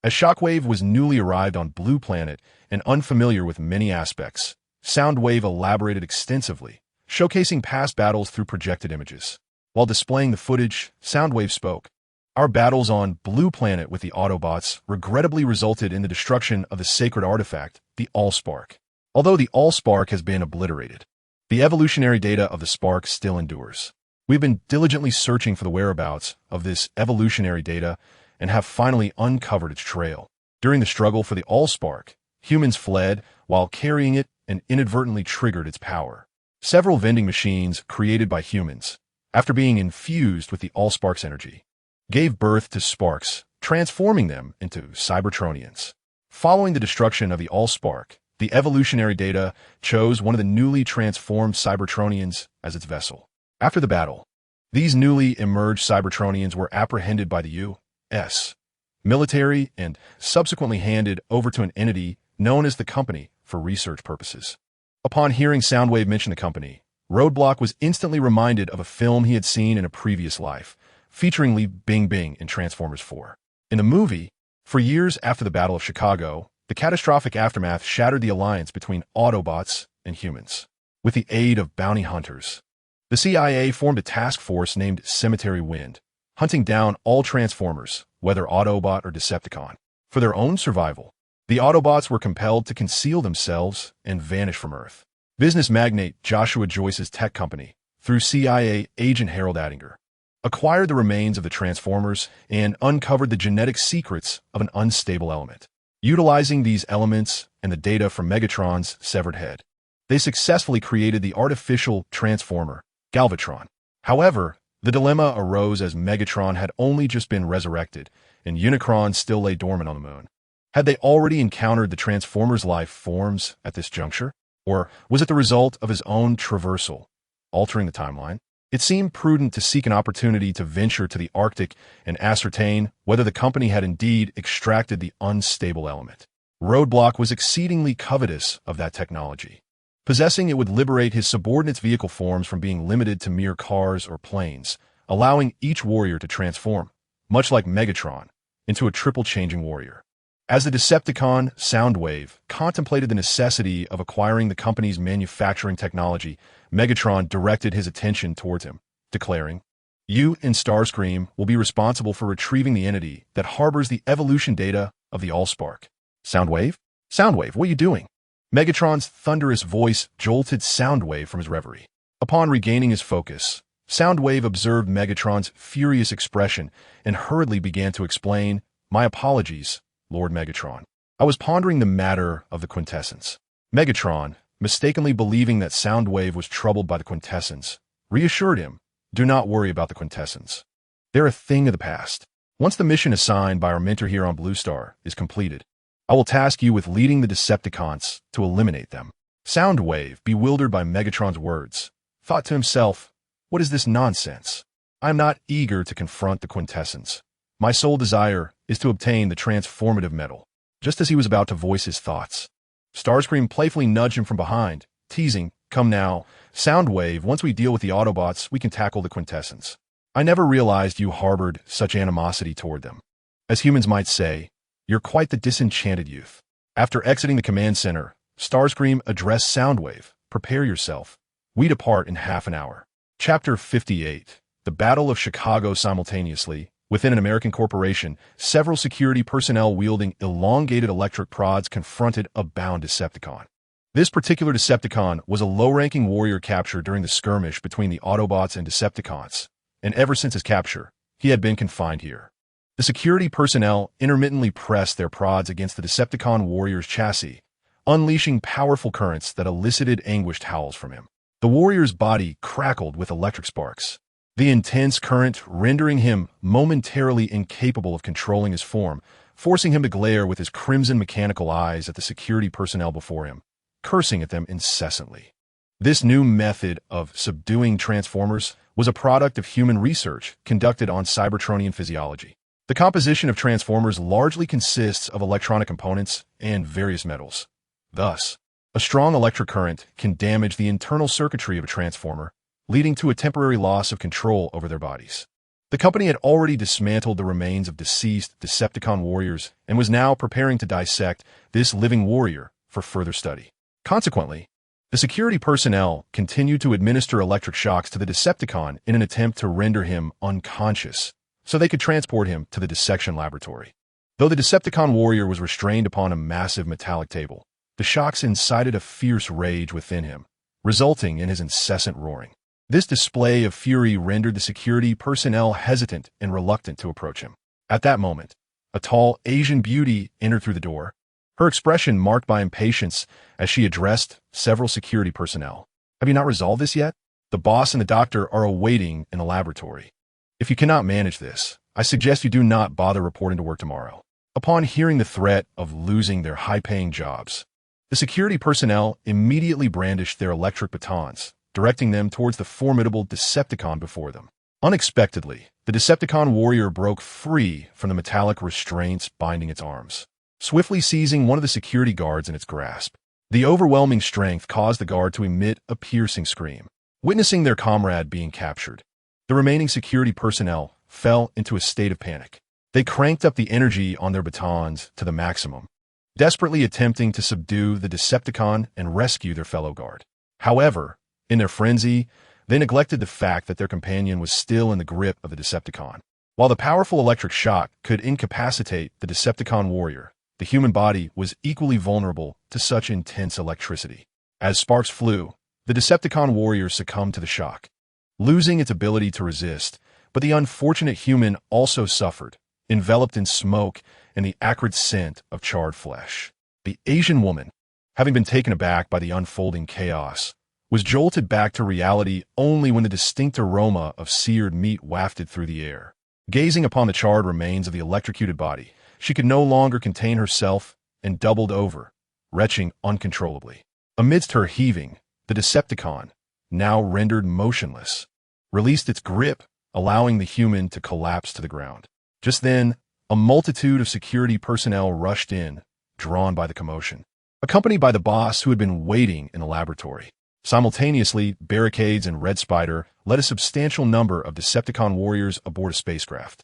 As Shockwave was newly arrived on Blue Planet and unfamiliar with many aspects, Soundwave elaborated extensively, showcasing past battles through projected images. While displaying the footage, Soundwave spoke. "Our battles on Blue Planet with the Autobots regrettably resulted in the destruction of the sacred artifact, the AllSpark. Although the AllSpark has been obliterated, the evolutionary data of the spark still endures. We've been diligently searching for the whereabouts of this evolutionary data and have finally uncovered its trail. During the struggle for the AllSpark, humans fled while carrying it and inadvertently triggered its power. Several vending machines created by humans, after being infused with the AllSpark's energy, gave birth to sparks, transforming them into Cybertronians. Following the destruction of the AllSpark, the evolutionary data chose one of the newly transformed Cybertronians as its vessel. After the battle, these newly emerged Cybertronians were apprehended by the U.S. military and subsequently handed over to an entity known as the Company for research purposes. Upon hearing Soundwave mention the Company, Roadblock was instantly reminded of a film he had seen in a previous life, featuring Lee Bing Bing in Transformers 4. In the movie, for years after the Battle of Chicago, the catastrophic aftermath shattered the alliance between Autobots and humans. With the aid of bounty hunters, the CIA formed a task force named Cemetery Wind, hunting down all Transformers, whether Autobot or Decepticon. For their own survival, the Autobots were compelled to conceal themselves and vanish from Earth. Business magnate Joshua Joyce's tech company, through CIA agent Harold Attinger, acquired the remains of the Transformers and uncovered the genetic secrets of an unstable element. Utilizing these elements and the data from Megatron's severed head, they successfully created the artificial transformer, Galvatron. However, the dilemma arose as Megatron had only just been resurrected, and Unicron still lay dormant on the moon. Had they already encountered the Transformers' life forms at this juncture? Or was it the result of his own traversal, altering the timeline? It seemed prudent to seek an opportunity to venture to the Arctic and ascertain whether the company had indeed extracted the unstable element. Roadblock was exceedingly covetous of that technology. Possessing it would liberate his subordinates' vehicle forms from being limited to mere cars or planes, allowing each warrior to transform, much like Megatron, into a triple-changing warrior. As the Decepticon, Soundwave, contemplated the necessity of acquiring the company's manufacturing technology, Megatron directed his attention towards him, declaring, "You and Starscream will be responsible for retrieving the entity that harbors the evolution data of the AllSpark." "Soundwave? Soundwave, what are you doing?" Megatron's thunderous voice jolted Soundwave from his reverie. Upon regaining his focus, Soundwave observed Megatron's furious expression and hurriedly began to explain, "My apologies, Lord Megatron. I was pondering the matter of the quintessence." Megatron, mistakenly believing that Soundwave was troubled by the quintessence, reassured him, "Do not worry about the quintessence. They're a thing of the past. Once the mission assigned by our mentor here on Blue Star is completed, I will task you with leading the Decepticons to eliminate them. Soundwave, bewildered by Megatron's words, thought to himself, "What is this nonsense? I am not eager to confront the quintessence. My sole desire is to obtain the transformative metal." Just as he was about to voice his thoughts, Starscream playfully nudged him from behind, teasing, "Come now, Soundwave, once we deal with the Autobots, we can tackle the quintessence. I never realized you harbored such animosity toward them. As humans might say, you're quite the disenchanted youth." After exiting the command center, Starscream addressed Soundwave, "Prepare yourself. We depart in half an hour." Chapter 58. The Battle of Chicago. Simultaneously, within an American corporation, several security personnel wielding elongated electric prods confronted a bound Decepticon. This particular Decepticon was a low-ranking warrior captured during the skirmish between the Autobots and Decepticons, and ever since his capture, he had been confined here. The security personnel intermittently pressed their prods against the Decepticon warrior's chassis, unleashing powerful currents that elicited anguished howls from him. The warrior's body crackled with electric sparks, the intense current rendering him momentarily incapable of controlling his form, forcing him to glare with his crimson mechanical eyes at the security personnel before him, cursing at them incessantly. This new method of subduing transformers was a product of human research conducted on Cybertronian physiology. The composition of transformers largely consists of electronic components and various metals. Thus, a strong electric current can damage the internal circuitry of a transformer, leading to a temporary loss of control over their bodies. The company had already dismantled the remains of deceased Decepticon warriors and was now preparing to dissect this living warrior for further study. Consequently, the security personnel continued to administer electric shocks to the Decepticon in an attempt to render him unconscious, so they could transport him to the dissection laboratory. Though the Decepticon warrior was restrained upon a massive metallic table, the shocks incited a fierce rage within him, resulting in his incessant roaring. This display of fury rendered the security personnel hesitant and reluctant to approach him. At that moment, a tall Asian beauty entered through the door, her expression marked by impatience as she addressed several security personnel. "Have you not resolved this yet? The boss and the doctor are awaiting in the laboratory. If you cannot manage this, I suggest you do not bother reporting to work tomorrow." Upon hearing the threat of losing their high-paying jobs, the security personnel immediately brandished their electric batons, directing them towards the formidable Decepticon before them. Unexpectedly, the Decepticon warrior broke free from the metallic restraints binding its arms, swiftly seizing one of the security guards in its grasp. The overwhelming strength caused the guard to emit a piercing scream. Witnessing their comrade being captured, the remaining security personnel fell into a state of panic. They cranked up the energy on their batons to the maximum, desperately attempting to subdue the Decepticon and rescue their fellow guard. However, in their frenzy, they neglected the fact that their companion was still in the grip of the Decepticon. While the powerful electric shock could incapacitate the Decepticon warrior, the human body was equally vulnerable to such intense electricity. As sparks flew, the Decepticon warrior succumbed to the shock, losing its ability to resist, but the unfortunate human also suffered, enveloped in smoke and the acrid scent of charred flesh. The Asian woman, having been taken aback by the unfolding chaos, was jolted back to reality only when the distinct aroma of seared meat wafted through the air. Gazing upon the charred remains of the electrocuted body, she could no longer contain herself and doubled over, retching uncontrollably. Amidst her heaving, the Decepticon, now rendered motionless, released its grip, allowing the human to collapse to the ground. Just then, a multitude of security personnel rushed in, drawn by the commotion, accompanied by the boss who had been waiting in the laboratory. Simultaneously, Barricades and Red Spider led a substantial number of Decepticon warriors aboard a spacecraft.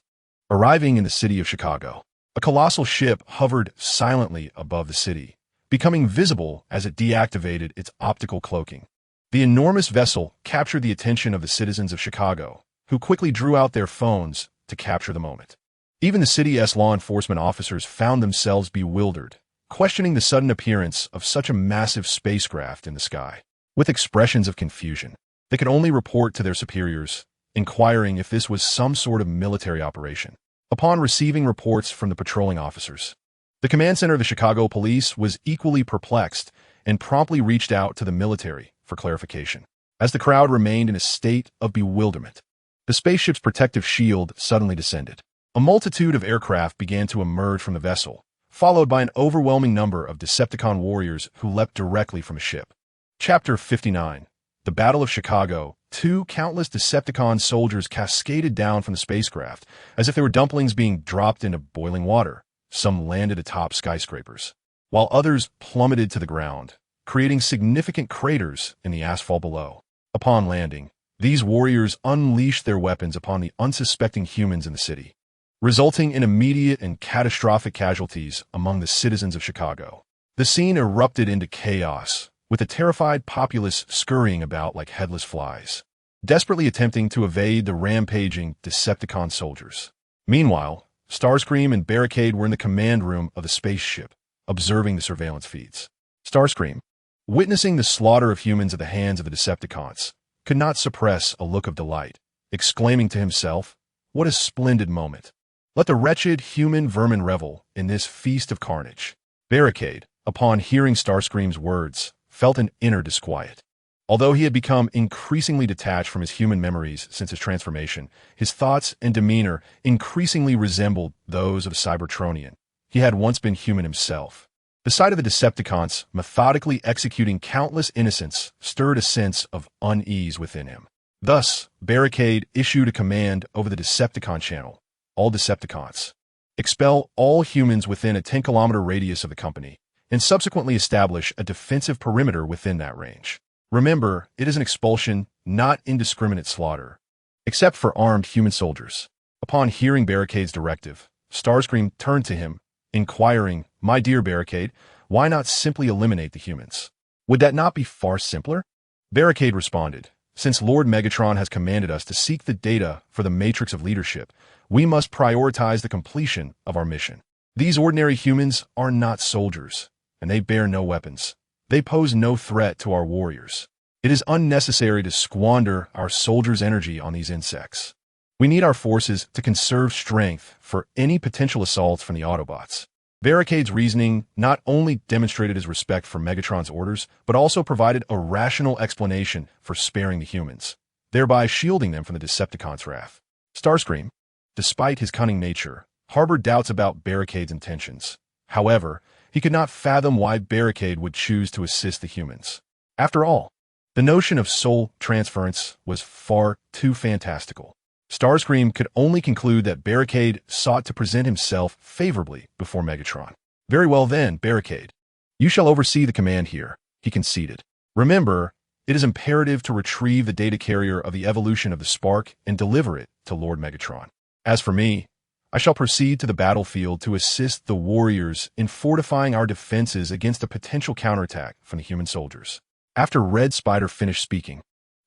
Arriving in the city of Chicago, a colossal ship hovered silently above the city, becoming visible as it deactivated its optical cloaking. The enormous vessel captured the attention of the citizens of Chicago, who quickly drew out their phones to capture the moment. Even the city's law enforcement officers found themselves bewildered, questioning the sudden appearance of such a massive spacecraft in the sky. With expressions of confusion, they could only report to their superiors, inquiring if this was some sort of military operation. Upon receiving reports from the patrolling officers, the command center of the Chicago police was equally perplexed and promptly reached out to the military for clarification. As the crowd remained in a state of bewilderment, the spaceship's protective shield suddenly descended, A multitude of aircraft began to emerge from the vessel, followed by an overwhelming number of Decepticon warriors who leapt directly from a ship. Chapter 59. The Battle of Chicago. Countless Decepticon soldiers cascaded down from the spacecraft, as if they were dumplings being dropped into boiling water. Some landed atop skyscrapers, while others plummeted to the ground, creating significant craters in the asphalt below. Upon landing, these warriors unleashed their weapons upon the unsuspecting humans in the city, resulting in immediate and catastrophic casualties among the citizens of Chicago. The scene erupted into chaos, with the terrified populace scurrying about like headless flies, desperately attempting to evade the rampaging Decepticon soldiers. Meanwhile, Starscream and Barricade were in the command room of the spaceship, observing the surveillance feeds. Starscream, witnessing the slaughter of humans at the hands of the Decepticons, could not suppress a look of delight, exclaiming to himself, "What a splendid moment! Let the wretched human vermin revel in this feast of carnage." Barricade, upon hearing Starscream's words, felt an inner disquiet. Although he had become increasingly detached from his human memories since his transformation, his thoughts and demeanor increasingly resembled those of a Cybertronian. He had once been human himself. The sight of the Decepticons methodically executing countless innocents stirred a sense of unease within him. Thus, Barricade issued a command over the Decepticon channel: all Decepticons, expel all humans within a 10-kilometer radius of the company, and subsequently establish a defensive perimeter within that range. Remember, it is an expulsion, not indiscriminate slaughter, except for armed human soldiers. Upon hearing Barricade's directive, Starscream turned to him, inquiring, "My dear Barricade, why not simply eliminate the humans? Would that not be far simpler?" Barricade responded, "Since Lord Megatron has commanded us to seek the data for the matrix of leadership, we must prioritize the completion of our mission. These ordinary humans are not soldiers, and they bear no weapons. They pose no threat to our warriors. It is unnecessary to squander our soldiers' energy on these insects. We need our forces to conserve strength for any potential assaults from the Autobots." Barricade's reasoning not only demonstrated his respect for Megatron's orders, but also provided a rational explanation for sparing the humans, thereby shielding them from the Decepticons' wrath. Starscream, despite his cunning nature, harbored doubts about Barricade's intentions. However, he could not fathom why Barricade would choose to assist the humans. After all, the notion of soul transference was far too fantastical. Starscream could only conclude that Barricade sought to present himself favorably before Megatron. "Very well then, Barricade. You shall oversee the command here," he conceded. "Remember, it is imperative to retrieve the data carrier of the evolution of the Spark and deliver it to Lord Megatron. As for me, I shall proceed to the battlefield to assist the warriors in fortifying our defenses against a potential counterattack from the human soldiers." After Red Spider finished speaking,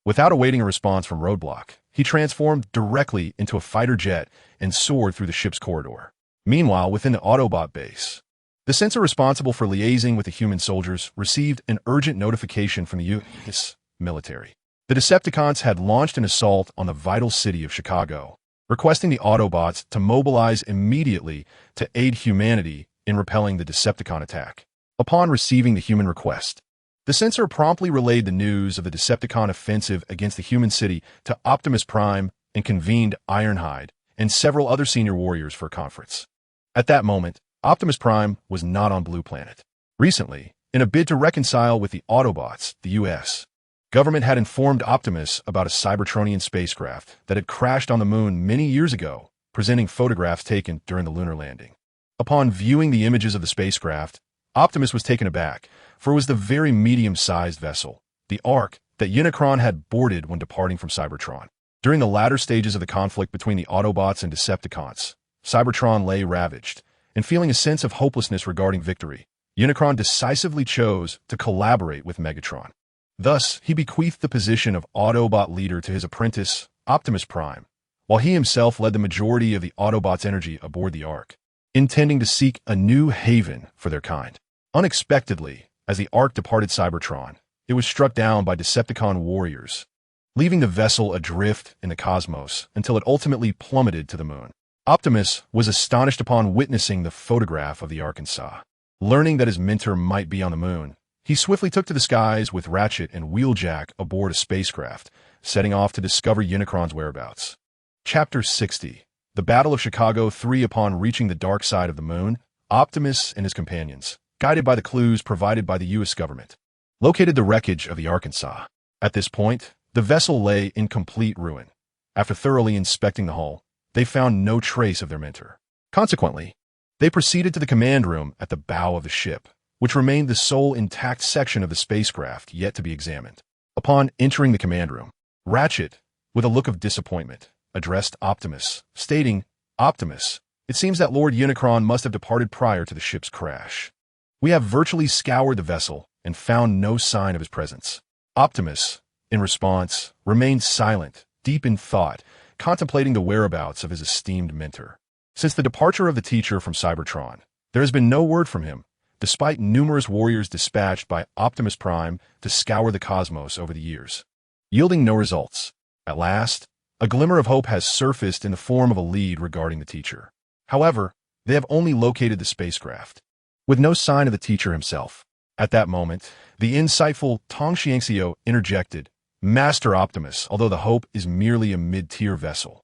without awaiting a response from Roadblock, he transformed directly into a fighter jet and soared through the ship's corridor. Meanwhile, within the Autobot base, the sensor responsible for liaising with the human soldiers received an urgent notification from the U.S. military. The Decepticons had launched an assault on the vital city of Chicago, requesting the Autobots to mobilize immediately to aid humanity in repelling the Decepticon attack. Upon receiving the human request, the sensor promptly relayed the news of the Decepticon offensive against the human city to Optimus Prime and convened Ironhide and several other senior warriors for a conference. At that moment, Optimus Prime was not on Blue Planet. Recently, in a bid to reconcile with the Autobots, the U.S. government had informed Optimus about a Cybertronian spacecraft that had crashed on the moon many years ago, presenting photographs taken during the lunar landing. Upon viewing the images of the spacecraft, Optimus was taken aback, for it was the very medium-sized vessel, the Ark, that Unicron had boarded when departing from Cybertron. During the latter stages of the conflict between the Autobots and Decepticons, Cybertron lay ravaged, and feeling a sense of hopelessness regarding victory, Unicron decisively chose to collaborate with Megatron. Thus, he bequeathed the position of Autobot leader to his apprentice, Optimus Prime, while he himself led the majority of the Autobots' energy aboard the Ark, intending to seek a new haven for their kind. Unexpectedly, as the Ark departed Cybertron, it was struck down by Decepticon warriors, leaving the vessel adrift in the cosmos until it ultimately plummeted to the moon. Optimus was astonished upon witnessing the photograph of the Arkansas. Learning that his mentor might be on the moon, he swiftly took to the skies with Ratchet and Wheeljack aboard a spacecraft, setting off to discover Unicron's whereabouts. Chapter 60. The Battle of Chicago 3. Upon reaching the dark side of the moon, Optimus and his companions, guided by the clues provided by the U.S. government, located the wreckage of the Arkansas. At this point, the vessel lay in complete ruin. After thoroughly inspecting the hull, they found no trace of their mentor. Consequently, they proceeded to the command room at the bow of the ship, which remained the sole intact section of the spacecraft yet to be examined. Upon entering the command room, Ratchet, with a look of disappointment, addressed Optimus, stating, "Optimus, it seems that Lord Unicron must have departed prior to the ship's crash. We have virtually scoured the vessel and found no sign of his presence." Optimus, in response, remained silent, deep in thought, contemplating the whereabouts of his esteemed mentor. Since the departure of the teacher from Cybertron, there has been no word from him, despite numerous warriors dispatched by Optimus Prime to scour the cosmos over the years, yielding no results. At last, a glimmer of hope has surfaced in the form of a lead regarding the teacher. However, they have only located the spacecraft, with no sign of the teacher himself. At that moment, the insightful Tong Xiangxiu interjected, "Master Optimus, although the Hope is merely a mid-tier vessel,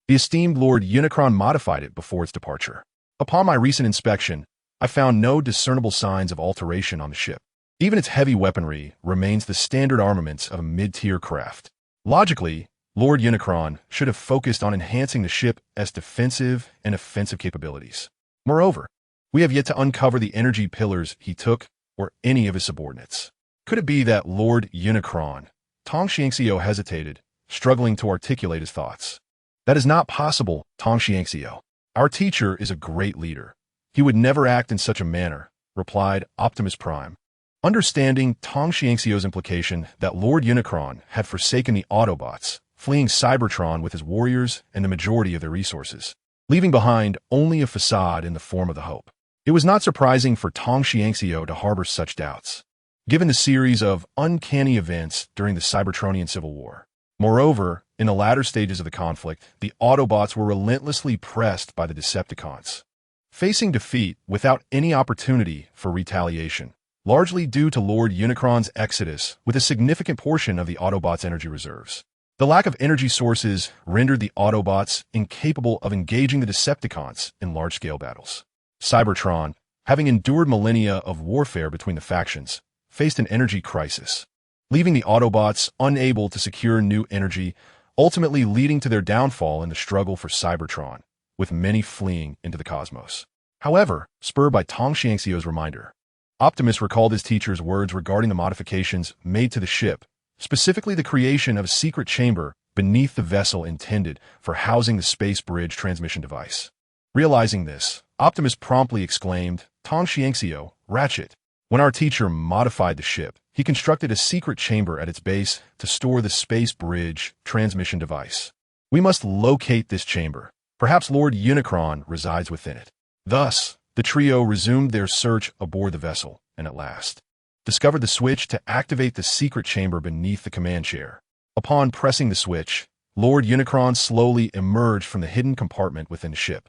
the esteemed Lord Unicron modified it before its departure. Upon my recent inspection, I found no discernible signs of alteration on the ship. Even its heavy weaponry remains the standard armaments of a mid-tier craft. Logically, Lord Unicron should have focused on enhancing the ship's defensive and offensive capabilities. Moreover, we have yet to uncover the energy pillars he took or any of his subordinates. Could it be that Lord Unicron?" Tong Xiangxiu hesitated, struggling to articulate his thoughts. "That is not possible, Tong Xiangxiu. Our teacher is a great leader. He would never act in such a manner," replied Optimus Prime. Understanding Tong Xiangxiu's implication that Lord Unicron had forsaken the Autobots, fleeing Cybertron with his warriors and the majority of their resources, leaving behind only a facade in the form of the Hope. It was not surprising for Tong Xiangxiu to harbor such doubts, given the series of uncanny events during the Cybertronian Civil War. Moreover, in the latter stages of the conflict, the Autobots were relentlessly pressed by the Decepticons, facing defeat without any opportunity for retaliation, largely due to Lord Unicron's exodus with a significant portion of the Autobots' energy reserves. The lack of energy sources rendered the Autobots incapable of engaging the Decepticons in large-scale battles. Cybertron, having endured millennia of warfare between the factions, faced an energy crisis, leaving the Autobots unable to secure new energy, ultimately leading to their downfall in the struggle for Cybertron, with many fleeing into the cosmos. However, spurred by Tong Xiangxiu's reminder, Optimus recalled his teacher's words regarding the modifications made to the ship, specifically the creation of a secret chamber beneath the vessel intended for housing the space bridge transmission device. Realizing this, Optimus promptly exclaimed, "Tong Xiangxiu, Ratchet, when our teacher modified the ship, he constructed a secret chamber at its base to store the space bridge transmission device. We must locate this chamber. Perhaps Lord Unicron resides within it." Thus, the trio resumed their search aboard the vessel, and at last discovered the switch to activate the secret chamber beneath the command chair. Upon pressing the switch, Lord Unicron slowly emerged from the hidden compartment within the ship.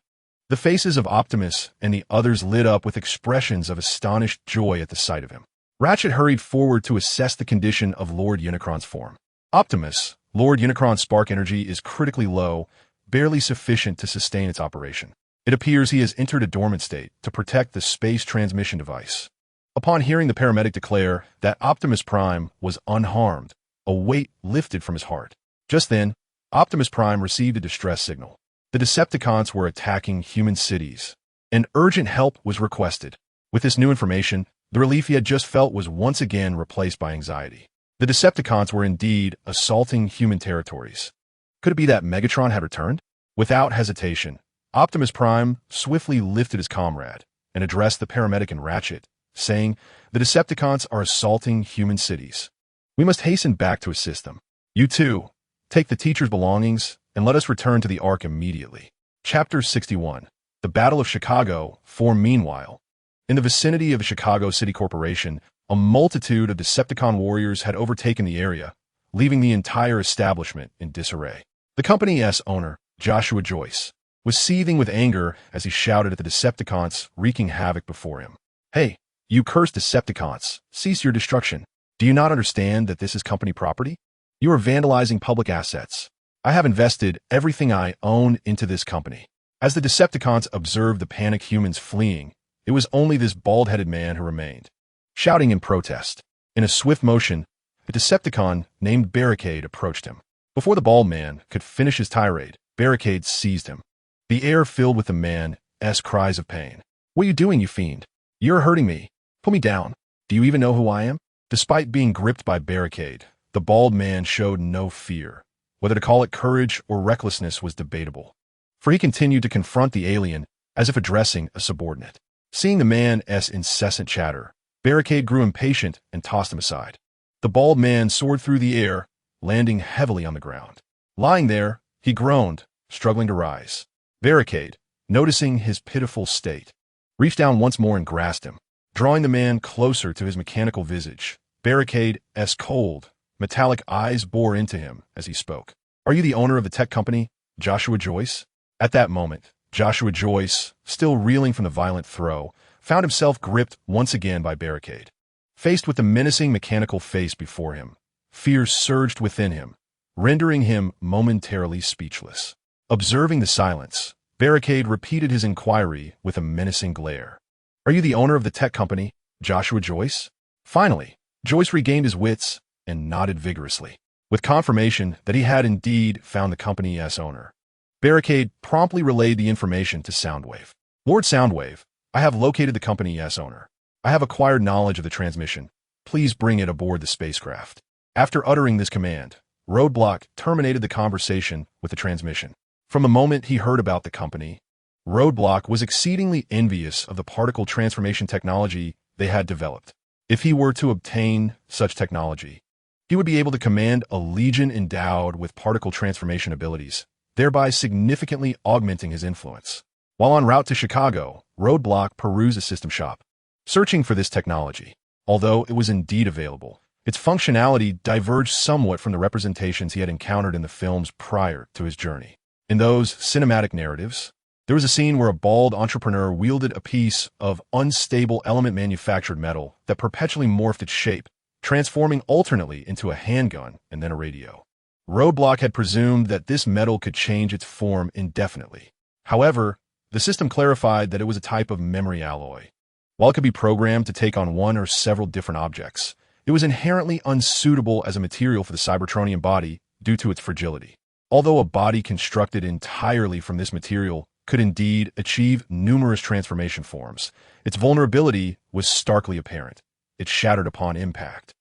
The faces of Optimus and the others lit up with expressions of astonished joy at the sight of him. Ratchet hurried forward to assess the condition of Lord Unicron's form. "Optimus, Lord Unicron's spark energy is critically low, barely sufficient to sustain its operation. It appears he has entered a dormant state to protect the space transmission device." Upon hearing the paramedic declare that Optimus Prime was unharmed, a weight lifted from his heart. Just then, Optimus Prime received a distress signal. The Decepticons were attacking human cities, and urgent help was requested. With this new information, the relief he had just felt was once again replaced by anxiety. The Decepticons were indeed assaulting human territories. Could it be that Megatron had returned? Without hesitation, Optimus Prime swiftly lifted his comrade and addressed the paramedic and Ratchet, saying, "The Decepticons are assaulting human cities. We must hasten back to assist them. You two, take the teacher's belongings and let us return to the Ark immediately." Chapter 61. The Battle of Chicago 4. Meanwhile, in the vicinity of the Chicago City Corporation, a multitude of Decepticon warriors had overtaken the area, leaving the entire establishment in disarray. The company's owner, Joshua Joyce, was seething with anger as he shouted at the Decepticons wreaking havoc before him. "Hey, you cursed Decepticons, cease your destruction. Do you not understand that this is company property? You are vandalizing public assets. I have invested everything I own into this company. As the Decepticons observed the panicked humans fleeing, it was only this bald-headed man who remained, shouting in protest. In a swift motion, a Decepticon named Barricade approached him. Before the bald man could finish his tirade, Barricade seized him. The air filled with the man's cries of pain. "What are you doing, you fiend? You're hurting me. Put me down. Do you even know who I am?" Despite being gripped by Barricade, the bald man showed no fear. Whether to call it courage or recklessness was debatable, for he continued to confront the alien as if addressing a subordinate. Seeing the man's incessant chatter, Barricade grew impatient and tossed him aside. The bald man soared through the air, landing heavily on the ground. Lying there, he groaned, struggling to rise. Barricade, noticing his pitiful state, reached down once more and grasped him, drawing the man closer to his mechanical visage. Barricade's cold, metallic eyes bore into him as he spoke. "Are you the owner of the tech company, Joshua Joyce?" At that moment, Joshua Joyce, still reeling from the violent throw, found himself gripped once again by Barricade. Faced with the menacing mechanical face before him, fear surged within him, rendering him momentarily speechless. Observing the silence, Barricade repeated his inquiry with a menacing glare. "Are you the owner of the tech company, Joshua Joyce?" Finally, Joyce regained his wits and nodded vigorously, with confirmation that he had indeed found the company's owner. Barricade promptly relayed the information to Soundwave. "Lord Soundwave, I have located the company's owner. I have acquired knowledge of the transmission. Please bring it aboard the spacecraft." After uttering this command, Roadblock terminated the conversation with the transmission. From the moment he heard about the company, Roadblock was exceedingly envious of the particle transformation technology they had developed. If he were to obtain such technology, he would be able to command a legion endowed with particle transformation abilities, thereby significantly augmenting his influence. While en route to Chicago, Roadblock perused a system shop, searching for this technology. Although it was indeed available, its functionality diverged somewhat from the representations he had encountered in the films prior to his journey. In those cinematic narratives, there was a scene where a bald entrepreneur wielded a piece of unstable element-manufactured metal that perpetually morphed its shape, transforming alternately into a handgun and then a radio. Roadblock had presumed that this metal could change its form indefinitely. However, the system clarified that it was a type of memory alloy. While it could be programmed to take on one or several different objects, it was inherently unsuitable as a material for the Cybertronian body due to its fragility. Although a body constructed entirely from this material could indeed achieve numerous transformation forms, its vulnerability was starkly apparent. It shattered upon impact.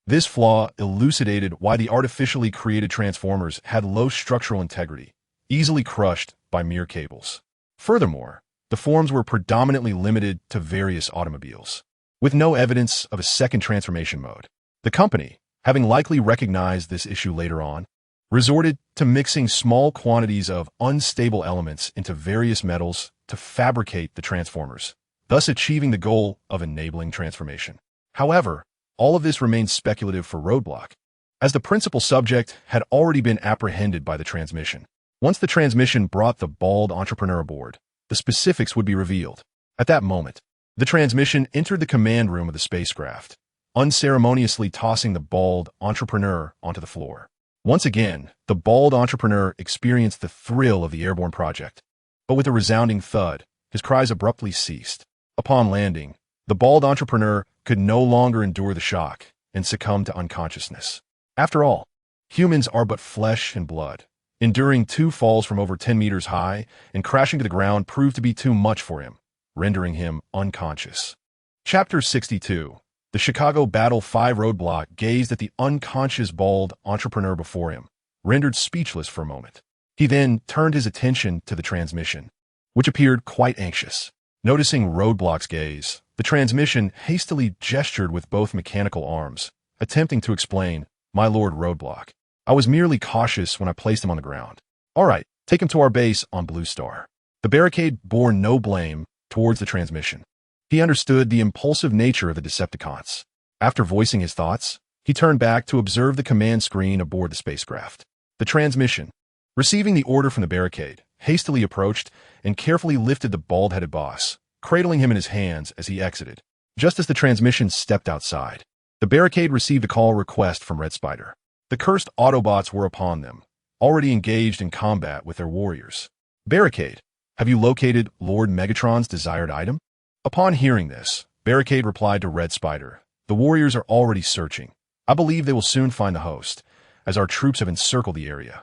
This flaw elucidated why the artificially created transformers had low structural integrity, easily crushed by mere cables. Furthermore, the forms were predominantly limited to various automobiles, with no evidence of a second transformation mode. The company, having likely recognized this issue later on, resorted to mixing small quantities of unstable elements into various metals to fabricate the transformers, thus achieving the goal of enabling transformation. However, all of this remained speculative for Roadblock, as the principal subject had already been apprehended by the transmission. Once the transmission brought the bald entrepreneur aboard, the specifics would be revealed. At that moment, the transmission entered the command room of the spacecraft, unceremoniously tossing the bald entrepreneur onto the floor. Once again, the bald entrepreneur experienced the thrill of the airborne project, but with a resounding thud, his cries abruptly ceased. Upon landing, the bald entrepreneur could no longer endure the shock and succumbed to unconsciousness. After all, humans are but flesh and blood. Enduring 2 falls from over 10 meters high and crashing to the ground proved to be too much for him, rendering him unconscious. Chapter 62. The Chicago Battle 5. Roadblock gazed at the unconscious bald entrepreneur before him, rendered speechless for a moment. He then turned his attention to the transmission, which appeared quite anxious. Noticing Roadblock's gaze, the transmission hastily gestured with both mechanical arms, attempting to explain, "My Lord Roadblock, I was merely cautious when I placed him on the ground. All right, take him to our base on Blue Star." The Barricade bore no blame towards the transmission. He understood the impulsive nature of the Decepticons. After voicing his thoughts, he turned back to observe the command screen aboard the spacecraft. The transmission, receiving the order from the Barricade, hastily approached and carefully lifted the bald-headed boss, cradling him in his hands as he exited. Just as the transmission stepped outside, the Barricade received a call request from Red Spider. The cursed Autobots were upon them, already engaged in combat with their warriors. "Barricade, Have you located Lord Megatron's desired item? Upon hearing this, Barricade replied to Red Spider, "The warriors are already searching. I believe they will soon find the host, as our troops have encircled the area,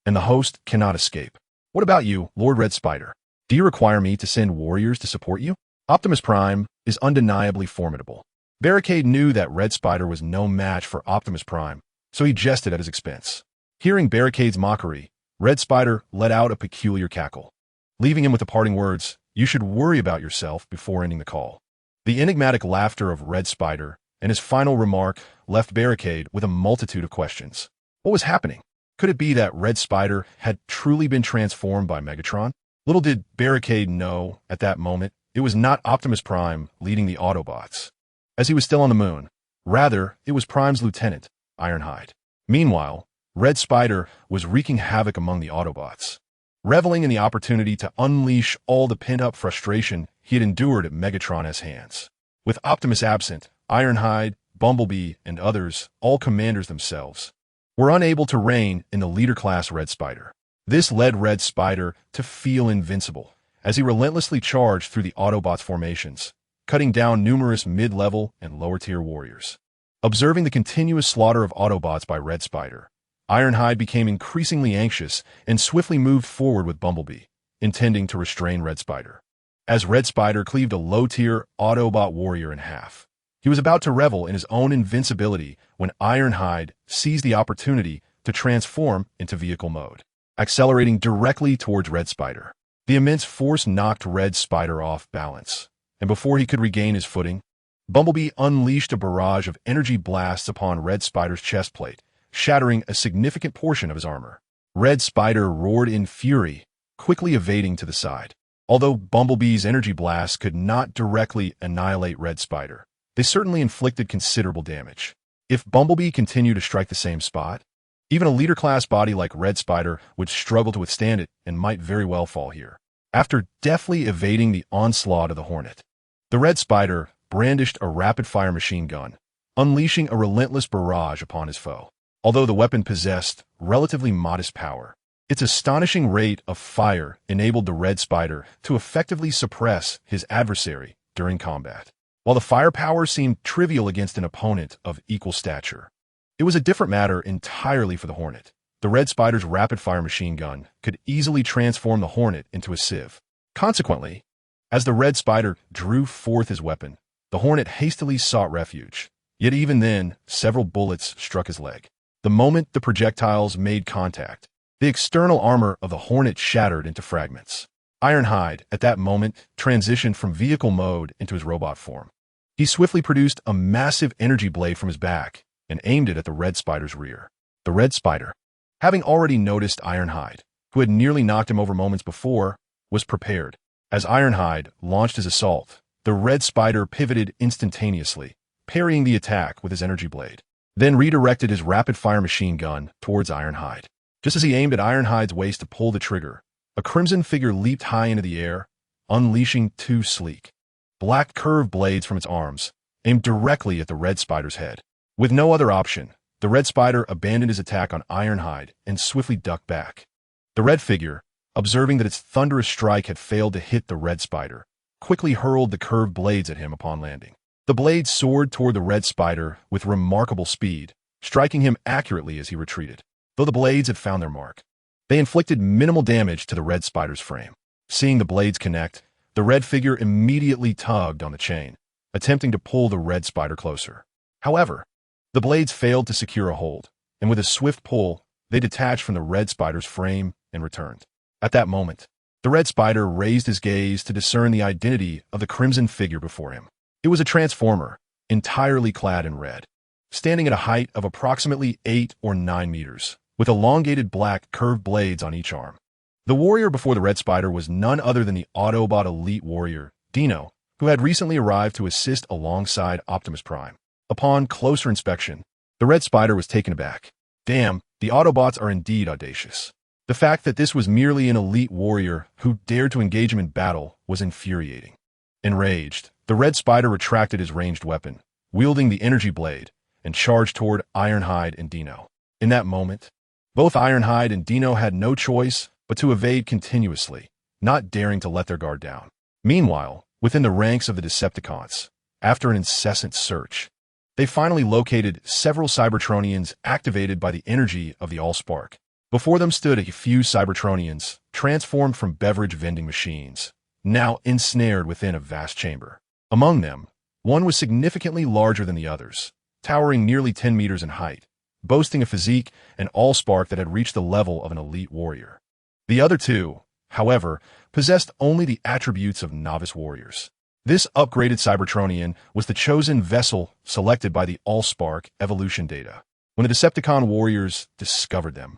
and the host cannot escape. What about you, Lord Red Spider? Do you require me to send warriors to support you?" Optimus Prime is undeniably formidable. Barricade knew that Red Spider was no match for Optimus Prime, so he jested at his expense. Hearing Barricade's mockery, Red Spider let out a peculiar cackle, leaving him with the parting words, "You should worry about yourself," before ending the call. The enigmatic laughter of Red Spider and his final remark left Barricade with a multitude of questions. What was happening? Could it be that Red Spider had truly been transformed by Megatron? Little did Barricade know at that moment it was not Optimus Prime leading the Autobots, as he was still on the moon. Rather, it was Prime's lieutenant, Ironhide. Meanwhile, Red Spider was wreaking havoc among the Autobots, reveling in the opportunity to unleash all the pent-up frustration he had endured at Megatron's hands. With Optimus absent, Ironhide, Bumblebee, and others, all commanders themselves, were unable to rein in the leader-class Red Spider. This led Red Spider to feel invincible, as he relentlessly charged through the Autobots' formations, cutting down numerous mid-level and lower-tier warriors. Observing the continuous slaughter of Autobots by Red Spider, Ironhide became increasingly anxious and swiftly moved forward with Bumblebee, intending to restrain Red Spider. As Red Spider cleaved a low-tier Autobot warrior in half, he was about to revel in his own invincibility when Ironhide seized the opportunity to transform into vehicle mode, accelerating directly towards Red Spider. The immense force knocked Red Spider off balance, and before he could regain his footing, Bumblebee unleashed a barrage of energy blasts upon Red Spider's chest plate, shattering a significant portion of his armor. Red Spider roared in fury, quickly evading to the side. Although Bumblebee's energy blasts could not directly annihilate Red Spider, they certainly inflicted considerable damage. If Bumblebee continued to strike the same spot, even a leader-class body like Red Spider would struggle to withstand it and might very well fall here. After deftly evading the onslaught of the Hornet, the Red Spider brandished a rapid-fire machine gun, unleashing a relentless barrage upon his foe. Although the weapon possessed relatively modest power, its astonishing rate of fire enabled the Red Spider to effectively suppress his adversary during combat. While the firepower seemed trivial against an opponent of equal stature, it was a different matter entirely for the Hornet. The Red Spider's rapid-fire machine gun could easily transform the Hornet into a sieve. Consequently, as the Red Spider drew forth his weapon, the Hornet hastily sought refuge. Yet even then, several bullets struck his leg. The moment the projectiles made contact, the external armor of the Hornet shattered into fragments. Ironhide, at that moment, transitioned from vehicle mode into his robot form. He swiftly produced a massive energy blade from his back and aimed it at the Red Spider's rear. The Red Spider, having already noticed Ironhide, who had nearly knocked him over moments before, was prepared. As Ironhide launched his assault, the Red Spider pivoted instantaneously, parrying the attack with his energy blade, then redirected his rapid-fire machine gun towards Ironhide. Just as he aimed at Ironhide's waist to pull the trigger, a crimson figure leaped high into the air, unleashing two sleek, black curved blades from its arms, aimed directly at the Red Spider's head. With no other option, the Red Spider abandoned his attack on Ironhide and swiftly ducked back. The red figure, observing that its thunderous strike had failed to hit the Red Spider, quickly hurled the curved blades at him upon landing. The blades soared toward the Red Spider with remarkable speed, striking him accurately as he retreated. Though the blades had found their mark, they inflicted minimal damage to the Red Spider's frame. Seeing the blades connect, the red figure immediately tugged on the chain, attempting to pull the Red Spider closer. However, the blades failed to secure a hold, and with a swift pull, they detached from the Red Spider's frame and returned. At that moment, the Red Spider raised his gaze to discern the identity of the crimson figure before him. It was a transformer, entirely clad in red, standing at a height of approximately 8 or 9 meters, with elongated black curved blades on each arm. The warrior before the Red Spider was none other than the Autobot elite warrior, Dino, who had recently arrived to assist alongside Optimus Prime. Upon closer inspection, the Red Spider was taken aback. Damn, the Autobots are indeed audacious. The fact that this was merely an elite warrior who dared to engage him in battle was infuriating. Enraged, the Red Spider retracted his ranged weapon, wielding the energy blade, and charged toward Ironhide and Dino. In that moment, both Ironhide and Dino had no choice but to evade continuously, not daring to let their guard down. Meanwhile, within the ranks of the Decepticons, after an incessant search, they finally located several Cybertronians activated by the energy of the AllSpark. Before them stood a few Cybertronians, transformed from beverage vending machines, now ensnared within a vast chamber. Among them, one was significantly larger than the others, towering nearly 10 meters in height, boasting a physique and AllSpark that had reached the level of an elite warrior. The other two, however, possessed only the attributes of novice warriors. This upgraded Cybertronian was the chosen vessel selected by the AllSpark evolution data. When the Decepticon warriors discovered them,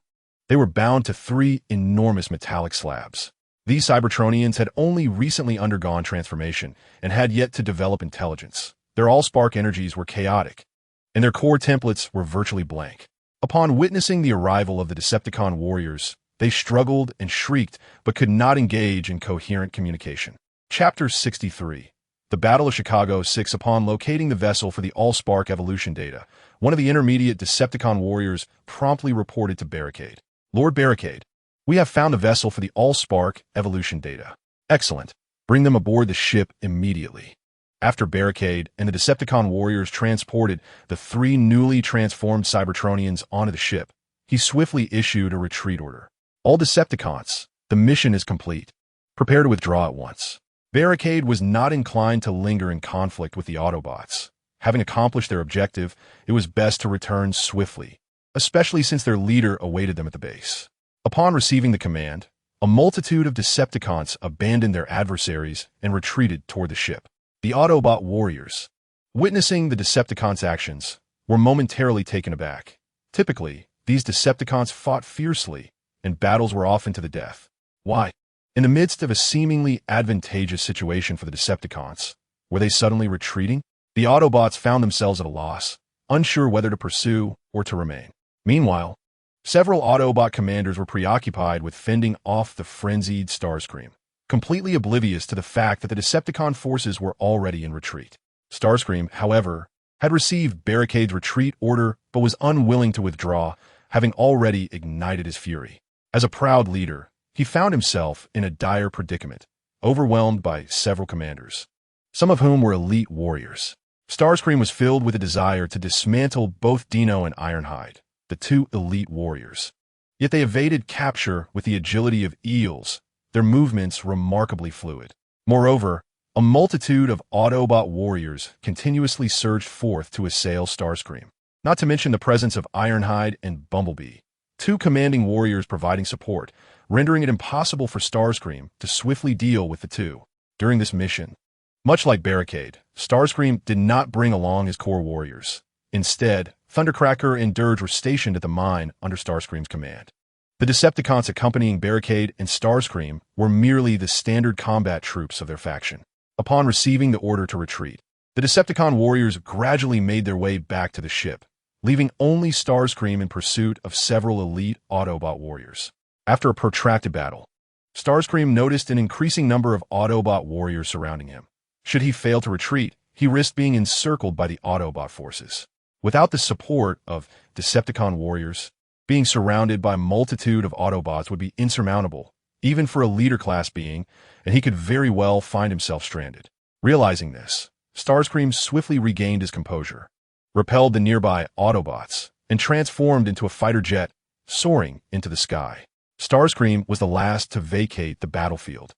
they were bound to 3 enormous metallic slabs. These Cybertronians had only recently undergone transformation and had yet to develop intelligence. Their AllSpark energies were chaotic, and their core templates were virtually blank. Upon witnessing the arrival of the Decepticon warriors, they struggled and shrieked but could not engage in coherent communication. Chapter 63. The Battle of Chicago 6. Upon locating the vessel for the AllSpark evolution data, one of the intermediate Decepticon warriors promptly reported to Barricade. Lord Barricade, we have found the vessel for the AllSpark evolution data. Excellent. Bring them aboard the ship immediately. After Barricade and the Decepticon warriors transported the 3 newly transformed Cybertronians onto the ship, he swiftly issued a retreat order. All Decepticons, the mission is complete. Prepare to withdraw at once. Barricade was not inclined to linger in conflict with the Autobots. Having accomplished their objective, it was best to return swiftly, especially since their leader awaited them at the base. Upon receiving the command, a multitude of Decepticons abandoned their adversaries and retreated toward the ship. The Autobot warriors, witnessing the Decepticons' actions, were momentarily taken aback. Typically, these Decepticons fought fiercely, and battles were often to the death. Why? In the midst of a seemingly advantageous situation for the Decepticons, were they suddenly retreating? The Autobots found themselves at a loss, unsure whether to pursue or to remain. Meanwhile, several Autobot commanders were preoccupied with fending off the frenzied Starscream, completely oblivious to the fact that the Decepticon forces were already in retreat. Starscream, however, had received Barricade's retreat order but was unwilling to withdraw, having already ignited his fury. As a proud leader, he found himself in a dire predicament, overwhelmed by several commanders, some of whom were elite warriors. Starscream was filled with a desire to dismantle both Dino and Ironhide, the 2 elite warriors. Yet they evaded capture with the agility of eels, their movements remarkably fluid. Moreover, a multitude of Autobot warriors continuously surged forth to assail Starscream, not to mention the presence of Ironhide and Bumblebee, 2 commanding warriors providing support, rendering it impossible for Starscream to swiftly deal with the 2. During this mission, much like Barricade, Starscream did not bring along his core warriors. Instead, Thundercracker and Dirge were stationed at the mine under Starscream's command. The Decepticons accompanying Barricade and Starscream were merely the standard combat troops of their faction. Upon receiving the order to retreat, the Decepticon warriors gradually made their way back to the ship, leaving only Starscream in pursuit of several elite Autobot warriors. After a protracted battle, Starscream noticed an increasing number of Autobot warriors surrounding him. Should he fail to retreat, he risked being encircled by the Autobot forces. Without the support of Decepticon warriors, being surrounded by a multitude of Autobots would be insurmountable, even for a leader-class being, and he could very well find himself stranded. Realizing this, Starscream swiftly regained his composure, repelled the nearby Autobots, and transformed into a fighter jet, soaring into the sky. Starscream was the last to vacate the battlefield,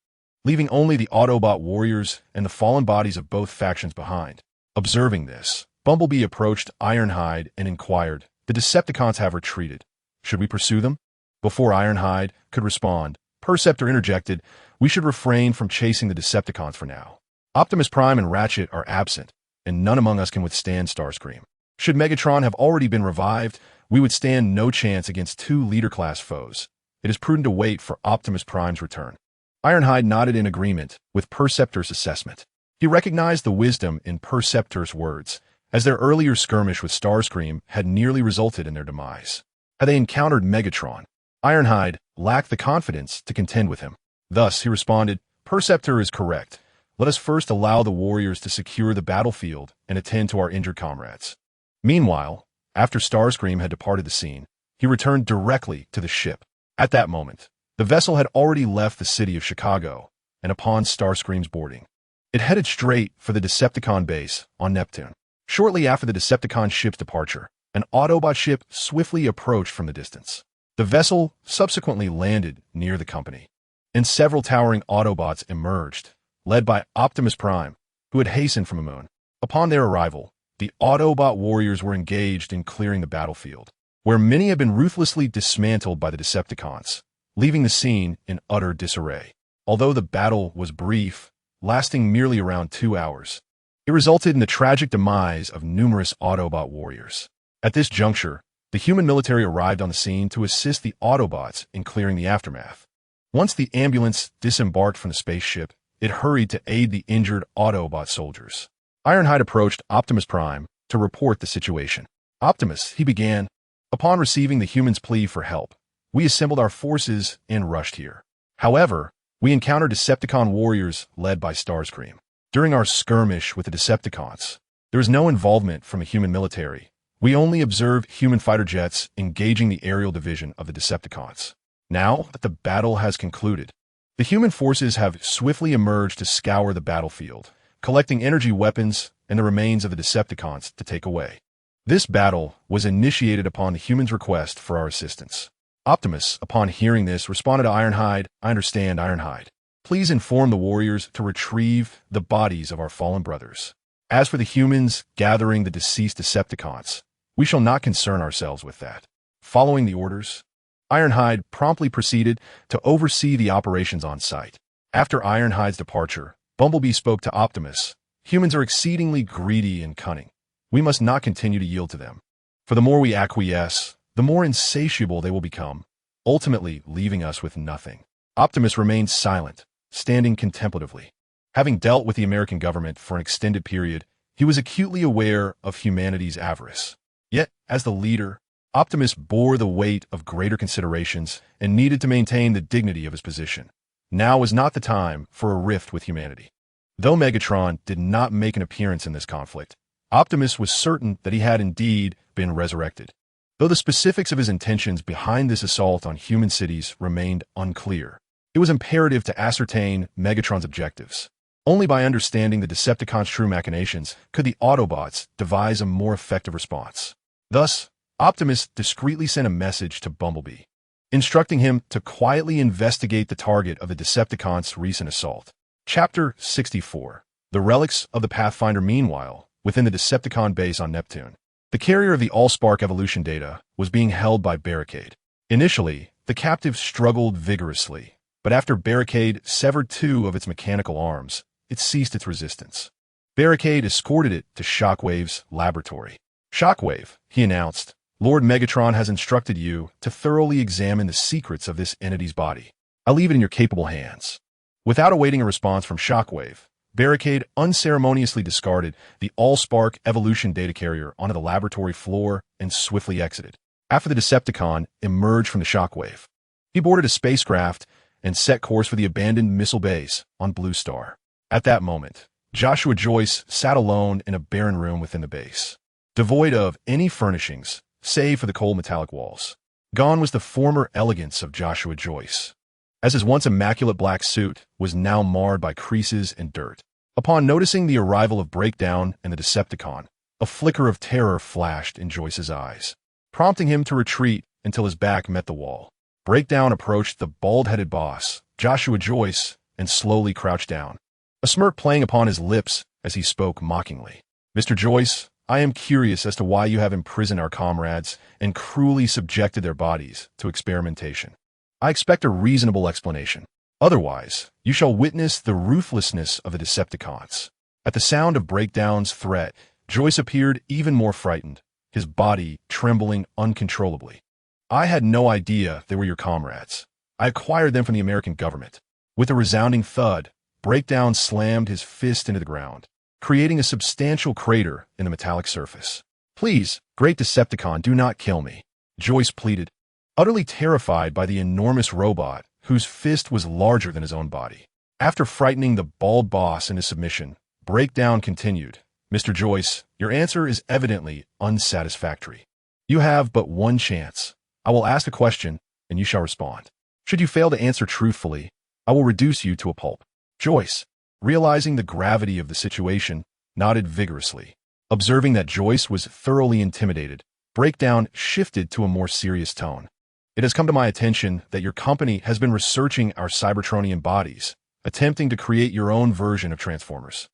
leaving only the Autobot warriors and the fallen bodies of both factions behind. Observing this, Bumblebee approached Ironhide and inquired, "The Decepticons have retreated. Should we pursue them?" Before Ironhide could respond, Perceptor interjected, "We should refrain from chasing the Decepticons for now. Optimus Prime and Ratchet are absent, and none among us can withstand Starscream. Should Megatron have already been revived, we would stand no chance against 2 leader-class foes. It is prudent to wait for Optimus Prime's return." Ironhide nodded in agreement with Perceptor's assessment. He recognized the wisdom in Perceptor's words, as their earlier skirmish with Starscream had nearly resulted in their demise. Had they encountered Megatron, Ironhide lacked the confidence to contend with him. Thus, he responded, "Perceptor is correct. Let us first allow the warriors to secure the battlefield and attend to our injured comrades." Meanwhile, after Starscream had departed the scene, he returned directly to the ship. At that moment, The vessel had already left the city of Chicago, and upon Starscream's boarding, it headed straight for the Decepticon base on Neptune. Shortly after the Decepticon ship's departure, an Autobot ship swiftly approached from the distance. The vessel subsequently landed near the company, and several towering Autobots emerged, led by Optimus Prime, who had hastened from the moon. Upon their arrival, the Autobot warriors were engaged in clearing the battlefield, where many had been ruthlessly dismantled by the Decepticons, leaving the scene in utter disarray. Although the battle was brief, lasting merely around 2 hours, it resulted in the tragic demise of numerous Autobot warriors. At this juncture, the human military arrived on the scene to assist the Autobots in clearing the aftermath. Once the ambulance disembarked from the spaceship, it hurried to aid the injured Autobot soldiers. Ironhide approached Optimus Prime to report the situation. "Optimus," he began, "upon receiving the humans' plea for help, we assembled our forces and rushed here. However, we encountered Decepticon warriors led by Starscream. During our skirmish with the Decepticons, there was no involvement from the human military. We only observed human fighter jets engaging the aerial division of the Decepticons. Now that the battle has concluded, the human forces have swiftly emerged to scour the battlefield, collecting energy weapons and the remains of the Decepticons to take away. This battle was initiated upon the humans' request for our assistance." Optimus, upon hearing this, responded to Ironhide, "I understand, Ironhide. Please inform the warriors to retrieve the bodies of our fallen brothers. As for the humans gathering the deceased Decepticons, we shall not concern ourselves with that." Following the orders, Ironhide promptly proceeded to oversee the operations on site. After Ironhide's departure, Bumblebee spoke to Optimus. "Humans are exceedingly greedy and cunning. We must not continue to yield to them. For the more we acquiesce, the more insatiable they will become, ultimately leaving us with nothing." Optimus remained silent, standing contemplatively. Having dealt with the American government for an extended period, he was acutely aware of humanity's avarice. Yet, as the leader, Optimus bore the weight of greater considerations and needed to maintain the dignity of his position. Now was not the time for a rift with humanity. Though Megatron did not make an appearance in this conflict, Optimus was certain that he had indeed been resurrected. Though the specifics of his intentions behind this assault on human cities remained unclear, it was imperative to ascertain Megatron's objectives. Only by understanding the Decepticons' true machinations could the Autobots devise a more effective response. Thus, Optimus discreetly sent a message to Bumblebee, instructing him to quietly investigate the target of the Decepticons' recent assault. Chapter 64. The Relics of the Pathfinder. Meanwhile, within the Decepticon base on Neptune, the carrier of the AllSpark evolution data was being held by Barricade. Initially, the captive struggled vigorously, but after Barricade severed 2 of its mechanical arms, it ceased its resistance. Barricade escorted it to Shockwave's laboratory. "Shockwave," he announced, "Lord Megatron has instructed you to thoroughly examine the secrets of this entity's body. I leave it in your capable hands." Without awaiting a response from Shockwave, Barricade unceremoniously discarded the AllSpark evolution data carrier onto the laboratory floor and swiftly exited. After the Decepticon emerged from the Shockwave, he boarded a spacecraft and set course for the abandoned missile base on Blue Star. At that moment, Joshua Joyce sat alone in a barren room within the base, devoid of any furnishings, save for the cold metallic walls. Gone was the former elegance of Joshua Joyce, as his once immaculate black suit was now marred by creases and dirt. Upon noticing the arrival of Breakdown and the Decepticon, a flicker of terror flashed in Joyce's eyes, prompting him to retreat until his back met the wall. Breakdown approached the bald-headed boss, Joshua Joyce, and slowly crouched down, a smirk playing upon his lips as he spoke mockingly. "Mr. Joyce, I am curious as to why you have imprisoned our comrades and cruelly subjected their bodies to experimentation. I expect a reasonable explanation. Otherwise, you shall witness the ruthlessness of the Decepticons." At the sound of Breakdown's threat, Joyce appeared even more frightened, his body trembling uncontrollably. "I had no idea they were your comrades. I acquired them from the American government." With a resounding thud, Breakdown slammed his fist into the ground, creating a substantial crater in the metallic surface. "Please, great Decepticon, do not kill me," Joyce pleaded, utterly terrified by the enormous robot whose fist was larger than his own body. After frightening the bald boss into submission, Breakdown continued, "Mr. Joyce, your answer is evidently unsatisfactory. You have but one chance. I will ask a question, and you shall respond." Should you fail to answer truthfully, I will reduce you to a pulp. Joyce, realizing the gravity of the situation, nodded vigorously. Observing that Joyce was thoroughly intimidated, Breakdown shifted to a more serious tone. It has come to my attention that your company has been researching our Cybertronian bodies, attempting to create your own version of Transformers.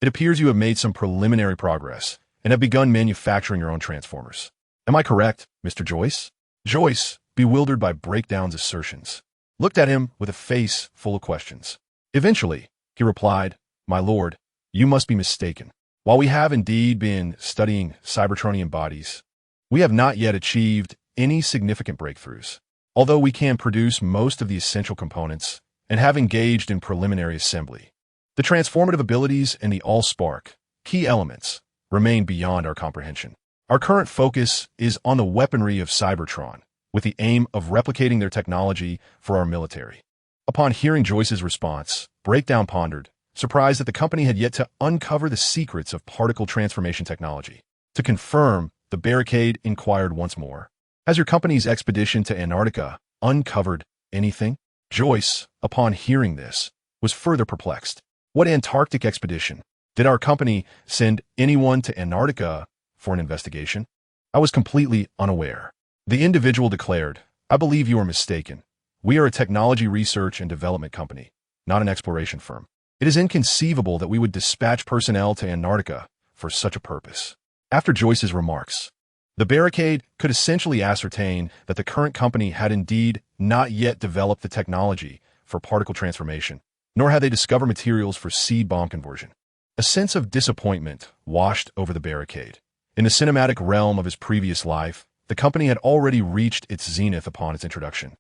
It appears you have made some preliminary progress and have begun manufacturing your own Transformers. Am I correct, Mr. Joyce? Joyce, bewildered by Breakdown's assertions, looked at him with a face full of questions. Eventually, he replied, "My lord, you must be mistaken. While we have indeed been studying Cybertronian bodies, we have not yet achieved any significant breakthroughs. Although we can produce most of the essential components and have engaged in preliminary assembly, the transformative abilities and the AllSpark, key elements, remain beyond our comprehension. Our current focus is on the weaponry of Cybertron, with the aim of replicating their technology for our military." Upon hearing Joyce's response, Breakdown pondered, surprised that the company had yet to uncover the secrets of particle transformation technology. To confirm, the Barricade inquired once more, "Has your company's expedition to Antarctica uncovered anything?" Joyce, upon hearing this, was further perplexed. What Antarctic expedition? Did our company send anyone to Antarctica for an investigation? I was completely unaware. The individual declared, "I believe you are mistaken. We are a technology research and development company, not an exploration firm. It is inconceivable that we would dispatch personnel to Antarctica for such a purpose." After Joyce's remarks, the Barricade could essentially ascertain that the current company had indeed not yet developed the technology for particle transformation, nor had they discovered materials for seed bomb conversion. A sense of disappointment washed over the Barricade. In the cinematic realm of his previous life, the company had already reached its zenith upon its introduction,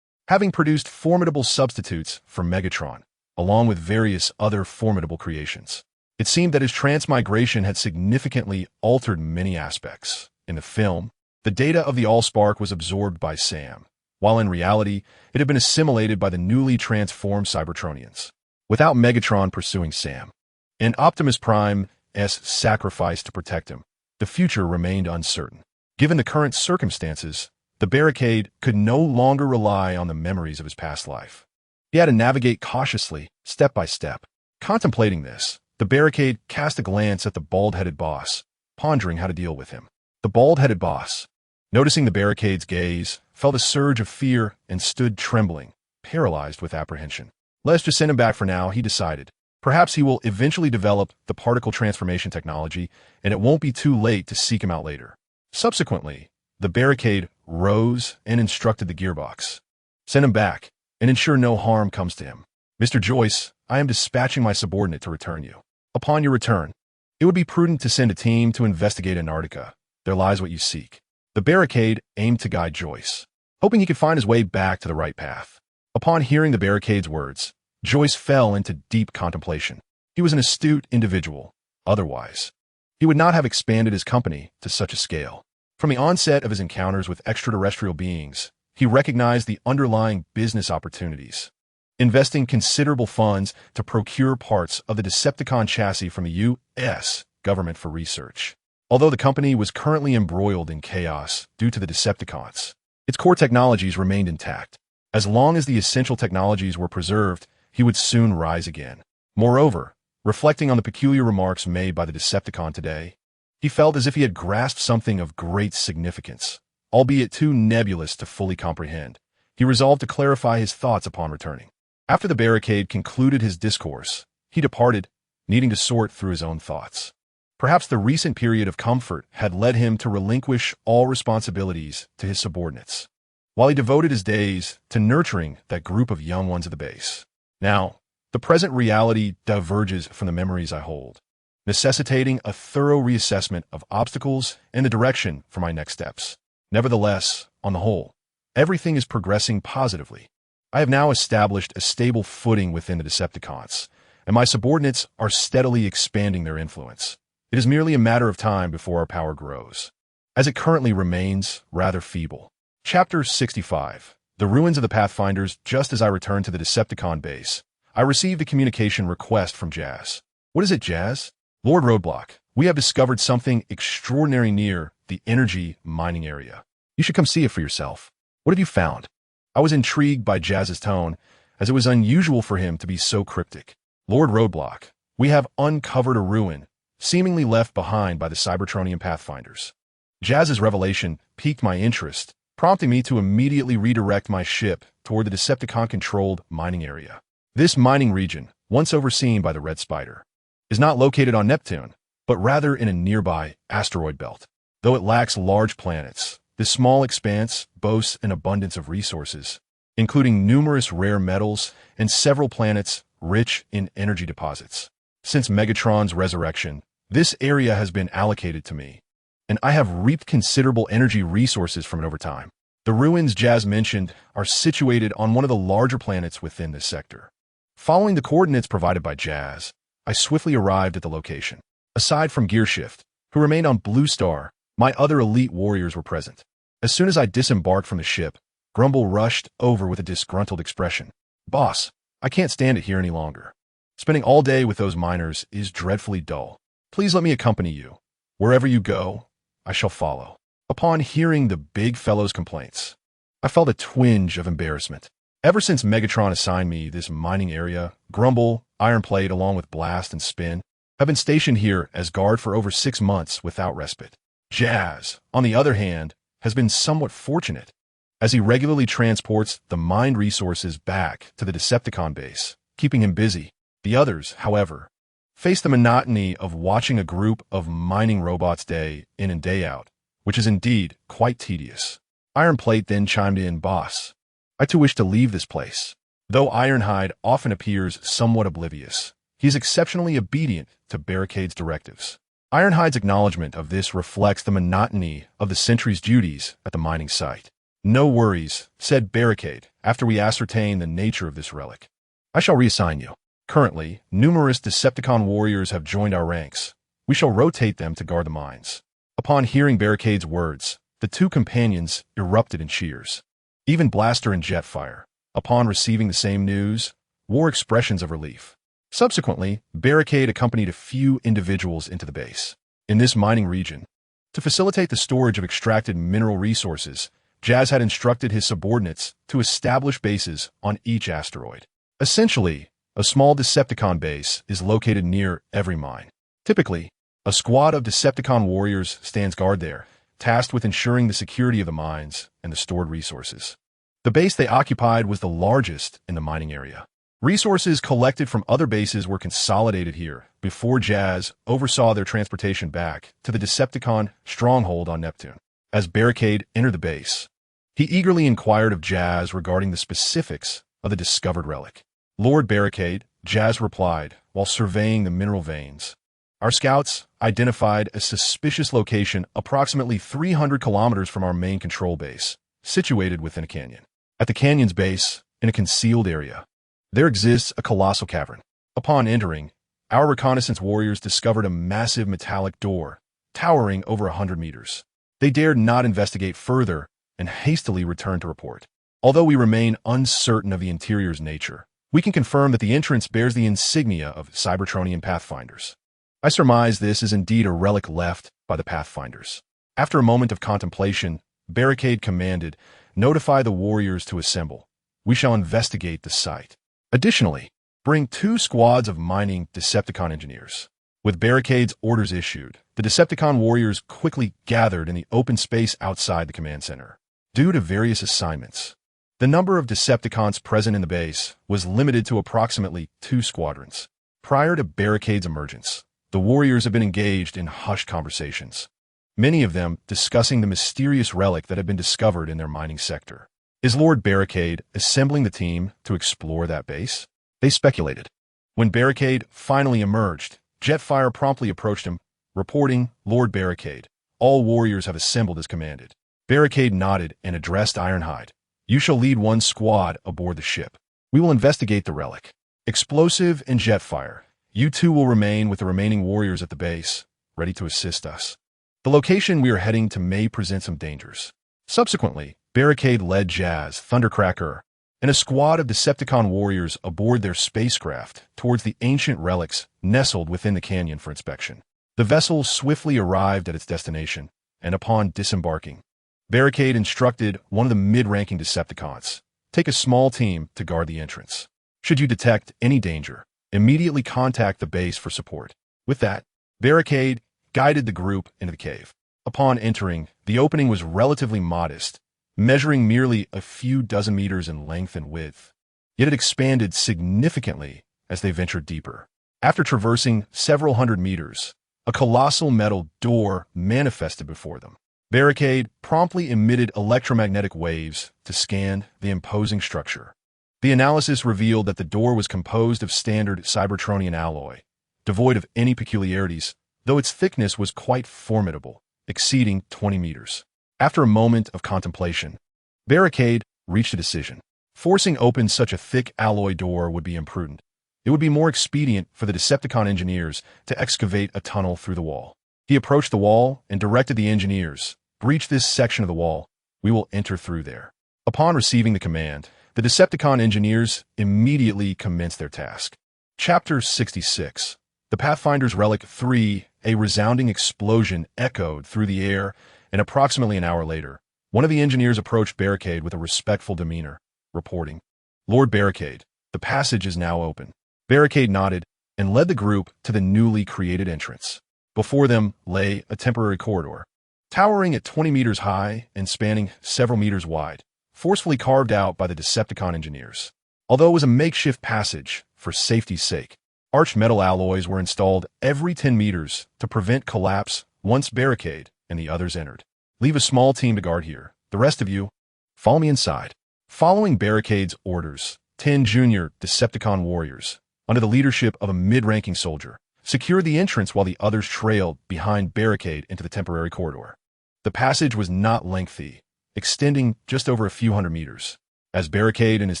having produced formidable substitutes for Megatron, along with various other formidable creations. It seemed that his transmigration had significantly altered many aspects. In the film, the data of the AllSpark was absorbed by Sam, while in reality, it had been assimilated by the newly transformed Cybertronians. Without Megatron pursuing Sam, and Optimus Prime's sacrifice to protect him, the future remained uncertain. Given the current circumstances, the Barricade could no longer rely on the memories of his past life. He had to navigate cautiously, step by step. Contemplating this, the Barricade cast a glance at the bald-headed boss, pondering how to deal with him. The bald-headed boss, noticing the Barricade's gaze, felt a surge of fear and stood trembling, paralyzed with apprehension. "Let's just send him back for now," he decided. "Perhaps he will eventually develop the particle transformation technology, and it won't be too late to seek him out later." Subsequently, the Barricade rose and instructed the gearbox, "Send him back and ensure no harm comes to him. Mr. Joyce, I am dispatching my subordinate to return you. Upon your return, it would be prudent to send a team to investigate Antarctica. There lies what you seek." The Barricade aimed to guide Joyce, hoping he could find his way back to the right path. Upon hearing the Barricade's words, Joyce fell into deep contemplation. He was an astute individual. Otherwise, he would not have expanded his company to such a scale. From the onset of his encounters with extraterrestrial beings, he recognized the underlying business opportunities, investing considerable funds to procure parts of the Decepticon chassis from the U.S. government for research. Although the company was currently embroiled in chaos due to the Decepticons, its core technologies remained intact. As long as the essential technologies were preserved, he would soon rise again. Moreover, reflecting on the peculiar remarks made by the Decepticon today, he felt as if he had grasped something of great significance, albeit too nebulous to fully comprehend. He resolved to clarify his thoughts upon returning. After the Barricade concluded his discourse, he departed, needing to sort through his own thoughts. Perhaps the recent period of comfort had led him to relinquish all responsibilities to his subordinates, while he devoted his days to nurturing that group of young ones at the base. Now, the present reality diverges from the memories I hold, necessitating a thorough reassessment of obstacles and the direction for my next steps. Nevertheless, on the whole, everything is progressing positively. I have now established a stable footing within the Decepticons, and my subordinates are steadily expanding their influence. It is merely a matter of time before our power grows, as it currently remains rather feeble. Chapter 65. The Ruins of the Pathfinders. Just as I returned to the Decepticon base, I received a communication request from Jazz. "What is it, Jazz?" "Lord Roadblock, we have discovered something extraordinary near the energy mining area. You should come see it for yourself." "What have you found?" I I was intrigued by Jazz's tone, as it was unusual for him to be so cryptic. Lord Roadblock, we have uncovered a ruin, seemingly left behind by the Cybertronian Pathfinders. Jazz's revelation piqued my interest, prompting me to immediately redirect my ship toward the Decepticon-controlled mining area. This mining region, once overseen by the Red Spider, is not located on Neptune, but rather in a nearby asteroid belt. Though it lacks large planets, this small expanse boasts an abundance of resources, including numerous rare metals and several planets rich in energy deposits. Since Megatron's resurrection, this area has been allocated to me, and I have reaped considerable energy resources from it over time. The ruins Jazz mentioned are situated on one of the larger planets within this sector. Following the coordinates provided by Jazz, I swiftly arrived at the location. Aside from Gearshift, who remained on Blue Star, my other elite warriors were present. As soon as I disembarked from the ship, Grumble rushed over with a disgruntled expression. "Boss, I can't stand it here any longer. Spending all day with those miners is dreadfully dull. Please let me accompany you. Wherever you go, I shall follow." Upon hearing the big fellow's complaints, I felt a twinge of embarrassment. Ever since Megatron assigned me this mining area, Grumble, Ironplate, along with Blast and Spin, have been stationed here as guard for over 6 months without respite. Jazz, on the other hand, has been somewhat fortunate, as he regularly transports the mined resources back to the Decepticon base, keeping him busy. The others, however, face the monotony of watching a group of mining robots day in and day out, which is indeed quite tedious. Ironplate then chimed in, "Boss, I too wish to leave this place." Though Ironhide often appears somewhat oblivious, he is exceptionally obedient to Barricade's directives. Ironhide's acknowledgement of this reflects the monotony of the sentry's duties at the mining site. "No worries," said Barricade, after we ascertain the nature of this relic. "I shall reassign you. Currently, numerous Decepticon warriors have joined our ranks. We shall rotate them to guard the mines." Upon hearing Barricade's words, the two companions erupted in cheers. Even Blaster and Jetfire, upon receiving the same news, wore expressions of relief. Subsequently, Barricade accompanied a few individuals into the base. In this mining region, to facilitate the storage of extracted mineral resources, Jazz had instructed his subordinates to establish bases on each asteroid. Essentially, a small Decepticon base is located near every mine. Typically, a squad of Decepticon warriors stands guard there, tasked with ensuring the security of the mines and the stored resources. The base they occupied was the largest in the mining area. Resources collected from other bases were consolidated here before Jazz oversaw their transportation back to the Decepticon stronghold on Neptune. As Barricade entered the base, he eagerly inquired of Jazz regarding the specifics of the discovered relic. "Lord Barricade," Jazz replied while surveying the mineral veins, "our scouts identified a suspicious location approximately 300 kilometers from our main control base, situated within a canyon. At the canyon's base, in a concealed area, there exists a colossal cavern. Upon entering, our reconnaissance warriors discovered a massive metallic door, towering over 100 meters. They dared not investigate further and hastily returned to report. Although we remain uncertain of the interior's nature, we can confirm that the entrance bears the insignia of Cybertronian Pathfinders. I surmise this is indeed a relic left by the Pathfinders." After a moment of contemplation, Barricade commanded, "Notify the warriors to assemble. We shall investigate the site. Additionally, bring 2 squads of mining Decepticon engineers." With Barricade's orders issued, the Decepticon warriors quickly gathered in the open space outside the command center. Due to various assignments, the number of Decepticons present in the base was limited to approximately 2 squadrons. Prior to Barricade's emergence, the warriors have been engaged in hushed conversations, many of them discussing the mysterious relic that had been discovered in their mining sector. Is Lord Barricade assembling the team to explore that base? They speculated. When Barricade finally emerged, Jetfire promptly approached him, reporting, "Lord Barricade, all warriors have assembled as commanded." Barricade nodded and addressed Ironhide. "You shall lead 1 squad aboard the ship. We will investigate the relic. Explosive and Jetfire, you 2 will remain with the remaining warriors at the base, ready to assist us. The location we are heading to may present some dangers." Subsequently, Barricade led Jazz, Thundercracker, and a squad of Decepticon warriors aboard their spacecraft towards the ancient relics nestled within the canyon for inspection. The vessel swiftly arrived at its destination, and upon disembarking, Barricade instructed one of the mid-ranking Decepticons, Take a small team to guard the entrance. Should you detect any danger, immediately contact the base for support. With that, Barricade guided the group into the cave. Upon entering, the opening was relatively modest, measuring merely a few dozen meters in length and width. Yet it expanded significantly as they ventured deeper. After traversing several hundred meters, a colossal metal door manifested before them. Barricade promptly emitted electromagnetic waves to scan the imposing structure. The analysis revealed that the door was composed of standard Cybertronian alloy, devoid of any peculiarities, though its thickness was quite formidable, exceeding 20 meters. After a moment of contemplation, Barricade reached a decision. Forcing open such a thick alloy door would be imprudent. It would be more expedient for the Decepticon engineers to excavate a tunnel through the wall. He approached the wall and directed the engineers, "Breach this section of the wall. We will enter through there." Upon receiving the command, the Decepticon engineers immediately commenced their task. Chapter 66. The Pathfinder's Relic 3, a resounding explosion echoed through the air, and approximately an hour later, one of the engineers approached Barricade with a respectful demeanor, reporting, "Lord Barricade, the passage is now open." Barricade nodded and led the group to the newly created entrance. Before them lay a temporary corridor, towering at 20 meters high and spanning several meters wide, forcefully carved out by the Decepticon engineers. Although it was a makeshift passage, for safety's sake, arched metal alloys were installed every 10 meters to prevent collapse once Barricade and the others entered. "Leave a small team to guard here. The rest of you, follow me inside." Following Barricade's orders, 10 junior Decepticon warriors, under the leadership of a mid-ranking soldier, secured the entrance while the others trailed behind Barricade into the temporary corridor. The passage was not lengthy, extending just over a few hundred meters. As Barricade and his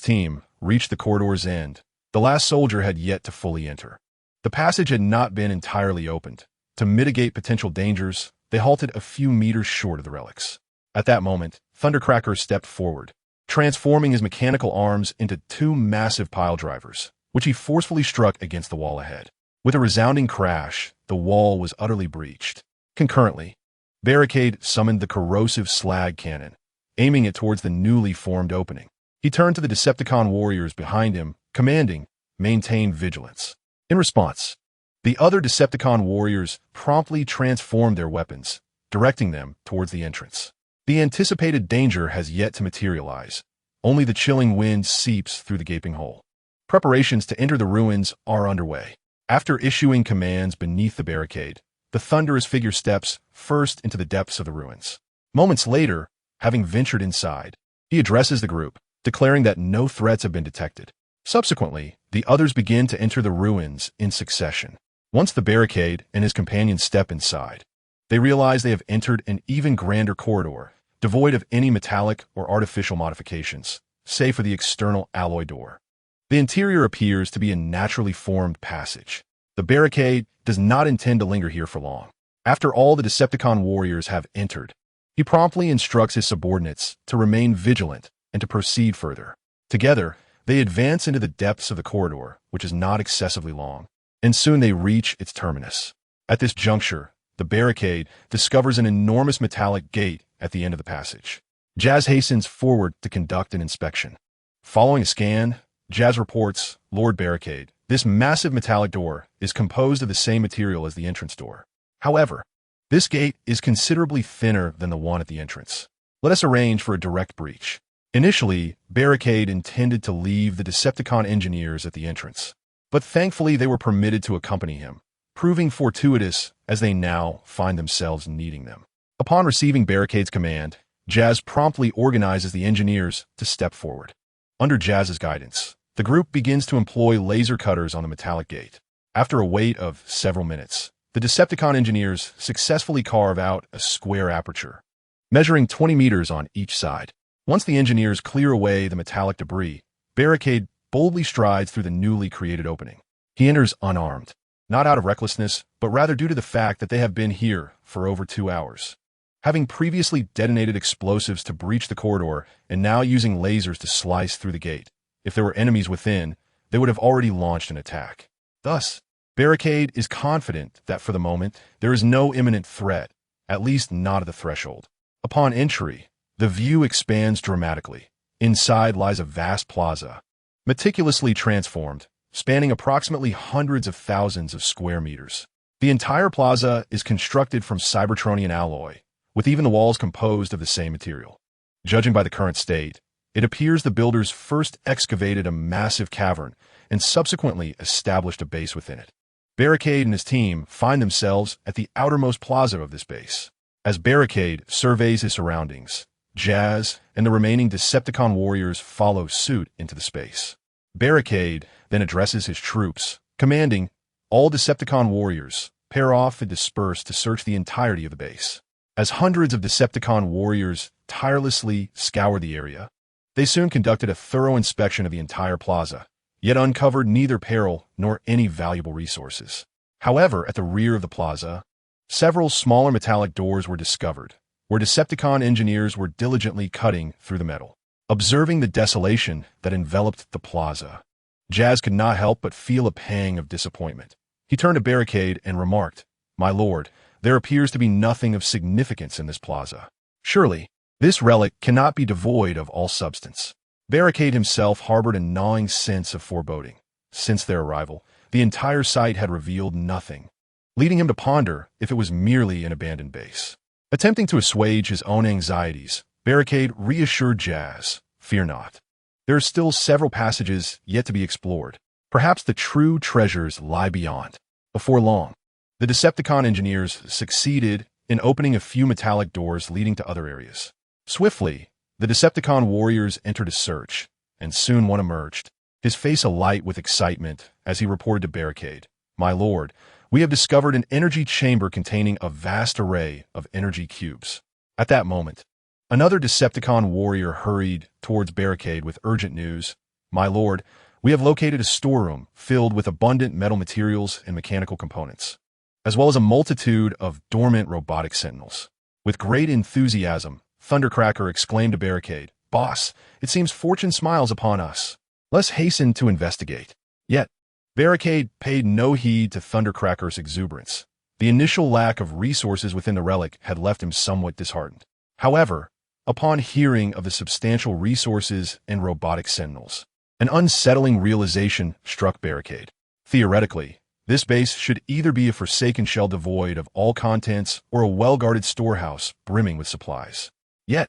team reached the corridor's end, the last soldier had yet to fully enter. The passage had not been entirely opened. To mitigate potential dangers, they halted a few meters short of the relics. At that moment, Thundercracker stepped forward, transforming his mechanical arms into 2 massive pile drivers, which he forcefully struck against the wall ahead. With a resounding crash, the wall was utterly breached. Concurrently, Barricade summoned the corrosive slag cannon, aiming it towards the newly formed opening. He turned to the Decepticon warriors behind him, commanding, "Maintain vigilance." In response, the other Decepticon warriors promptly transformed their weapons, directing them towards the entrance. The anticipated danger has yet to materialize. Only the chilling wind seeps through the gaping hole. Preparations to enter the ruins are underway. After issuing commands beneath the barricade, the thunderous figure steps first into the depths of the ruins. Moments later, having ventured inside, he addresses the group, declaring that no threats have been detected. Subsequently, the others begin to enter the ruins in succession. Once the barricade and his companions step inside, they realize they have entered an even grander corridor, devoid of any metallic or artificial modifications, save for the external alloy door. The interior appears to be a naturally formed passage. The barricade does not intend to linger here for long. After all the Decepticon warriors have entered, he promptly instructs his subordinates to remain vigilant and to proceed further. Together, they advance into the depths of the corridor, which is not excessively long, and soon they reach its terminus. At this juncture, the barricade discovers an enormous metallic gate at the end of the passage. Jazz hastens forward to conduct an inspection. Following a scan, Jazz reports, "Lord Barricade, this massive metallic door is composed of the same material as the entrance door. However, this gate is considerably thinner than the one at the entrance. Let us arrange for a direct breach." Initially, Barricade intended to leave the Decepticon engineers at the entrance, but thankfully they were permitted to accompany him, proving fortuitous as they now find themselves needing them. Upon receiving Barricade's command, Jazz promptly organizes the engineers to step forward. Under Jazz's guidance, the group begins to employ laser cutters on the metallic gate. After a wait of several minutes, the Decepticon engineers successfully carve out a square aperture, measuring 20 meters on each side. Once the engineers clear away the metallic debris, Barricade boldly strides through the newly created opening. He enters unarmed, not out of recklessness, but rather due to the fact that they have been here for over 2 hours. Having previously detonated explosives to breach the corridor and now using lasers to slice through the gate, if there were enemies within, they would have already launched an attack. Thus, Barricade is confident that for the moment, there is no imminent threat, at least not at the threshold. Upon entry, the view expands dramatically. Inside lies a vast plaza, meticulously transformed, spanning approximately hundreds of thousands of square meters. The entire plaza is constructed from Cybertronian alloy, with even the walls composed of the same material. Judging by the current state, it appears the builders first excavated a massive cavern and subsequently established a base within it. Barricade and his team find themselves at the outermost plaza of this base. As Barricade surveys his surroundings, Jazz and the remaining Decepticon warriors follow suit into the space. Barricade then addresses his troops, commanding, "All Decepticon warriors, pair off and disperse to search the entirety of the base." As hundreds of Decepticon warriors tirelessly scour the area, they soon conducted a thorough inspection of the entire plaza, yet uncovered neither peril nor any valuable resources. However, at the rear of the plaza, several smaller metallic doors were discovered, where Decepticon engineers were diligently cutting through the metal. Observing the desolation that enveloped the plaza, Jazz could not help but feel a pang of disappointment. He turned to Barricade and remarked, "My lord, there appears to be nothing of significance in this plaza. Surely, this relic cannot be devoid of all substance." Barricade himself harbored a gnawing sense of foreboding. Since their arrival, the entire site had revealed nothing, leading him to ponder if it was merely an abandoned base. Attempting to assuage his own anxieties, Barricade reassured Jazz, "Fear not. There are still several passages yet to be explored. Perhaps the true treasures lie beyond." Before long, the Decepticon engineers succeeded in opening a few metallic doors leading to other areas. Swiftly, the Decepticon warriors entered a search, and soon one emerged, his face alight with excitement as he reported to Barricade, "My lord, we have discovered an energy chamber containing a vast array of energy cubes." At that moment, another Decepticon warrior hurried towards Barricade with urgent news, "My lord, we have located a storeroom filled with abundant metal materials and mechanical components, as well as a multitude of dormant robotic sentinels." With great enthusiasm, Thundercracker exclaimed to Barricade, "Boss, it seems fortune smiles upon us. Let's hasten to investigate." Yet, Barricade paid no heed to Thundercracker's exuberance. The initial lack of resources within the relic had left him somewhat disheartened. However, upon hearing of the substantial resources and robotic sentinels, an unsettling realization struck Barricade. Theoretically, this base should either be a forsaken shell devoid of all contents or a well-guarded storehouse brimming with supplies. Yet,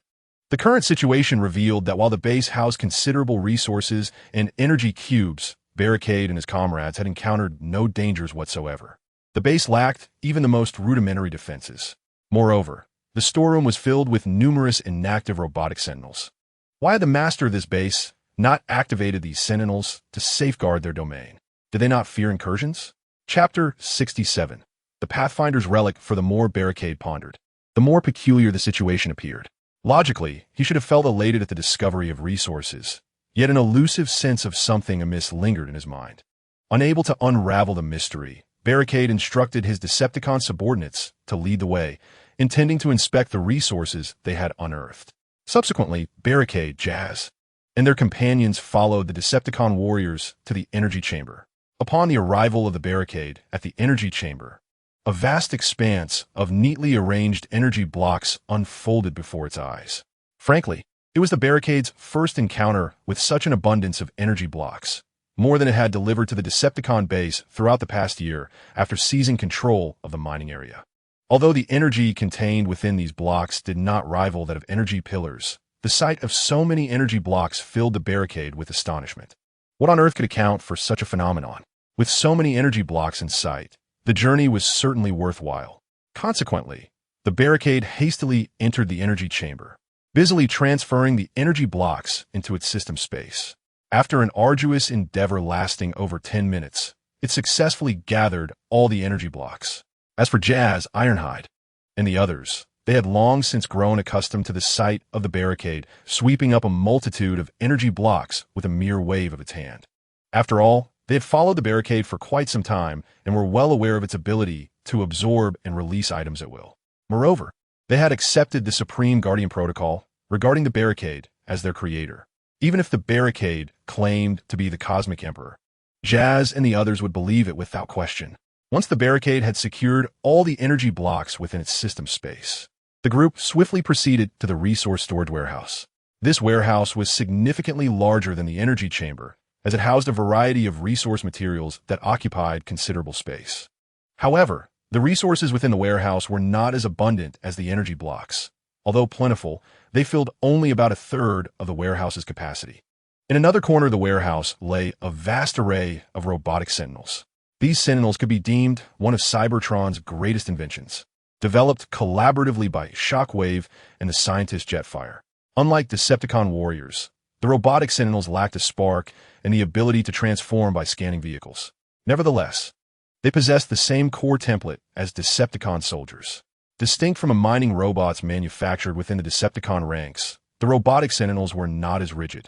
the current situation revealed that while the base housed considerable resources and energy cubes, Barricade and his comrades had encountered no dangers whatsoever. The base lacked even the most rudimentary defenses. Moreover, the storeroom was filled with numerous inactive robotic sentinels. Why had the master of this base not activated these sentinels to safeguard their domain? Did they not fear incursions? Chapter 67. The Pathfinder's Relic. For the more Barricade pondered, the more peculiar the situation appeared. Logically, he should have felt elated at the discovery of resources, yet an elusive sense of something amiss lingered in his mind. Unable to unravel the mystery, Barricade instructed his Decepticon subordinates to lead the way, intending to inspect the resources they had unearthed. Subsequently, Barricade, Jazz, and their companions followed the Decepticon warriors to the energy chamber. Upon the arrival of the Barricade at the energy chamber, a vast expanse of neatly arranged energy blocks unfolded before its eyes. Frankly, it was the Barricade's first encounter with such an abundance of energy blocks, more than it had delivered to the Decepticon base throughout the past year after seizing control of the mining area. Although the energy contained within these blocks did not rival that of energy pillars, the sight of so many energy blocks filled the Barricade with astonishment. What on earth could account for such a phenomenon? With so many energy blocks in sight, the journey was certainly worthwhile. Consequently, the Barricade hastily entered the energy chamber, busily transferring the energy blocks into its system space. After an arduous endeavor lasting over 10 minutes, it successfully gathered all the energy blocks. As for Jazz, Ironhide, and the others, they had long since grown accustomed to the sight of the Barricade sweeping up a multitude of energy blocks with a mere wave of its hand. After all, they had followed the Barricade for quite some time and were well aware of its ability to absorb and release items at will. Moreover, they had accepted the Supreme Guardian Protocol regarding the Barricade as their creator. Even if the Barricade claimed to be the Cosmic Emperor, Jazz and the others would believe it without question. Once the Barricade had secured all the energy blocks within its system space, the group swiftly proceeded to the resource storage warehouse. This warehouse was significantly larger than the energy chamber, as it housed a variety of resource materials that occupied considerable space. However, the resources within the warehouse were not as abundant as the energy blocks. Although plentiful, they filled only about a third of the warehouse's capacity. In another corner of the warehouse lay a vast array of robotic sentinels. These sentinels could be deemed one of Cybertron's greatest inventions, developed collaboratively by Shockwave and the scientist Jetfire. Unlike Decepticon warriors, the robotic sentinels lacked a spark and the ability to transform by scanning vehicles. Nevertheless, they possessed the same core template as Decepticon soldiers. Distinct from the mining robots manufactured within the Decepticon ranks, the robotic sentinels were not as rigid.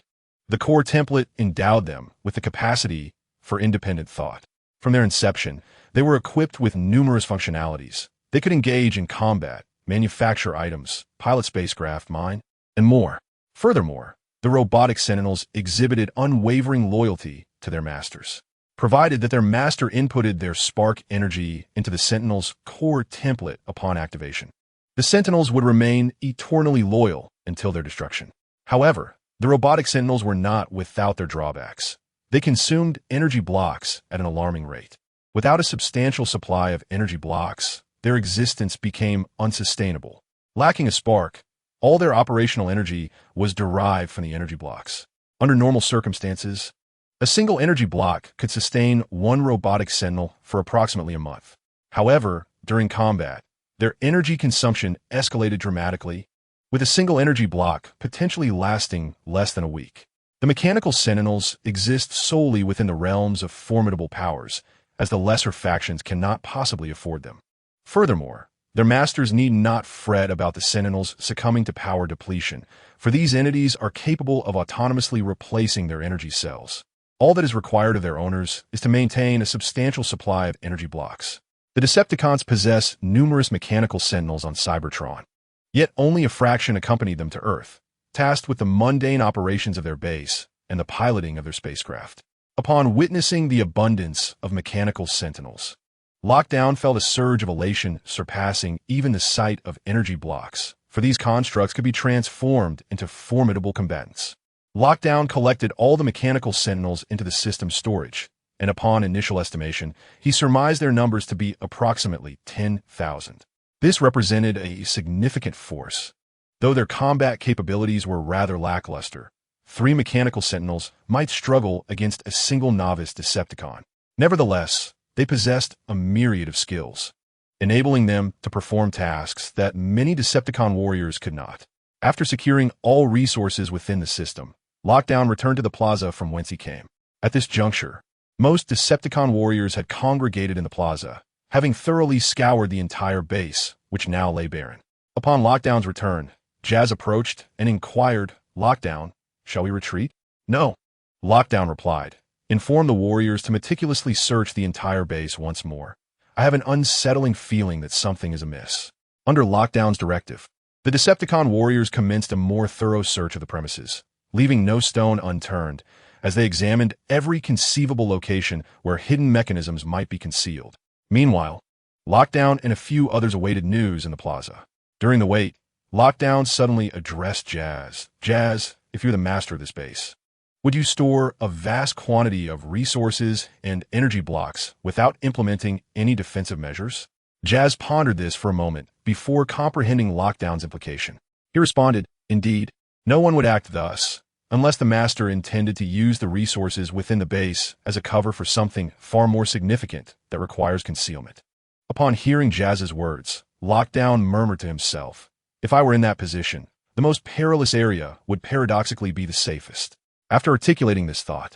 The core template endowed them with the capacity for independent thought. From their inception, they were equipped with numerous functionalities. They could engage in combat, manufacture items, pilot spacecraft, mine, and more. Furthermore, the robotic sentinels exhibited unwavering loyalty to their masters, provided that their master inputted their spark energy into the sentinel's core template upon activation. The sentinels would remain eternally loyal until their destruction. However, the robotic sentinels were not without their drawbacks. They consumed energy blocks at an alarming rate. Without a substantial supply of energy blocks, their existence became unsustainable. Lacking a spark, all their operational energy was derived from the energy blocks. Under normal circumstances, a single energy block could sustain one robotic sentinel for approximately a month. However, during combat, their energy consumption escalated dramatically, with a single energy block potentially lasting less than a week. The mechanical sentinels exist solely within the realms of formidable powers, as the lesser factions cannot possibly afford them. Furthermore, their masters need not fret about the sentinels succumbing to power depletion, for these entities are capable of autonomously replacing their energy cells. All that is required of their owners is to maintain a substantial supply of energy blocks. The Decepticons possess numerous mechanical sentinels on Cybertron, yet only a fraction accompanied them to Earth, tasked with the mundane operations of their base and the piloting of their spacecraft. Upon witnessing the abundance of mechanical sentinels, Lockdown felt a surge of elation surpassing even the sight of energy blocks, for these constructs could be transformed into formidable combatants. Lockdown collected all the mechanical sentinels into the system's storage, and upon initial estimation, he surmised their numbers to be approximately 10,000. This represented a significant force. Though their combat capabilities were rather lackluster, 3 mechanical sentinels might struggle against a single novice Decepticon. Nevertheless, they possessed a myriad of skills, enabling them to perform tasks that many Decepticon warriors could not. After securing all resources within the system, Lockdown returned to the plaza from whence he came. At this juncture, most Decepticon warriors had congregated in the plaza, having thoroughly scoured the entire base, which now lay barren. Upon Lockdown's return, Jazz approached and inquired, "Lockdown, shall we retreat?" "No," Lockdown replied. "Inform the warriors to meticulously search the entire base once more. I have an unsettling feeling that something is amiss." Under Lockdown's directive, the Decepticon warriors commenced a more thorough search of the premises, leaving no stone unturned, as they examined every conceivable location where hidden mechanisms might be concealed. Meanwhile, Lockdown and a few others awaited news in the plaza. During the wait, Lockdown suddenly addressed Jazz. "Jazz, if you're the master of this base, would you store a vast quantity of resources and energy blocks without implementing any defensive measures?" Jazz pondered this for a moment before comprehending Lockdown's implication. He responded, "Indeed, no one would act thus, unless the master intended to use the resources within the base as a cover for something far more significant that requires concealment." Upon hearing Jazz's words, Lockdown murmured to himself, "If I were in that position, the most perilous area would paradoxically be the safest." After articulating this thought,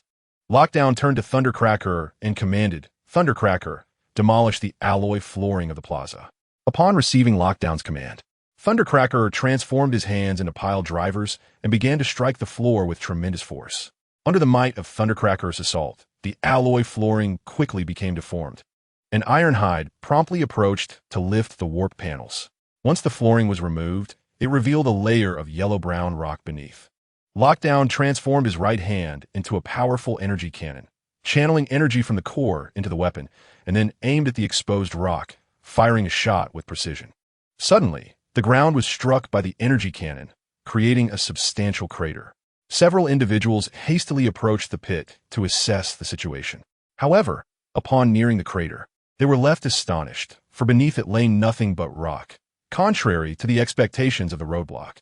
Lockdown turned to Thundercracker and commanded, "Thundercracker, demolish the alloy flooring of the plaza." Upon receiving Lockdown's command, Thundercracker transformed his hands into pile drivers and began to strike the floor with tremendous force. Under the might of Thundercracker's assault, the alloy flooring quickly became deformed, and Ironhide promptly approached to lift the warped panels. Once the flooring was removed, it revealed a layer of yellow-brown rock beneath. Lockdown transformed his right hand into a powerful energy cannon, channeling energy from the core into the weapon, and then aimed at the exposed rock, firing a shot with precision. Suddenly, the ground was struck by the energy cannon, creating a substantial crater. Several individuals hastily approached the pit to assess the situation. However, upon nearing the crater, they were left astonished, for beneath it lay nothing but rock, contrary to the expectations of the roadblock,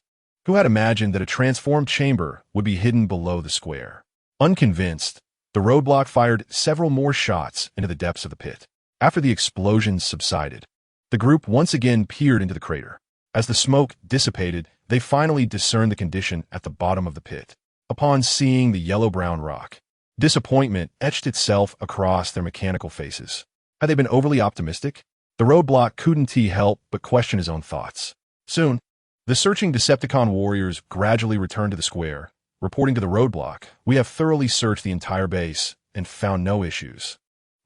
who had imagined that a transformed chamber would be hidden below the square. Unconvinced, the roadblock fired several more shots into the depths of the pit. After the explosions subsided, the group once again peered into the crater. As the smoke dissipated, they finally discerned the condition at the bottom of the pit. Upon seeing the yellow-brown rock, disappointment etched itself across their mechanical faces. Had they been overly optimistic? The roadblock couldn't help but question his own thoughts. Soon, the searching Decepticon warriors gradually returned to the square, reporting to the roadblock, "We have thoroughly searched the entire base and found no issues."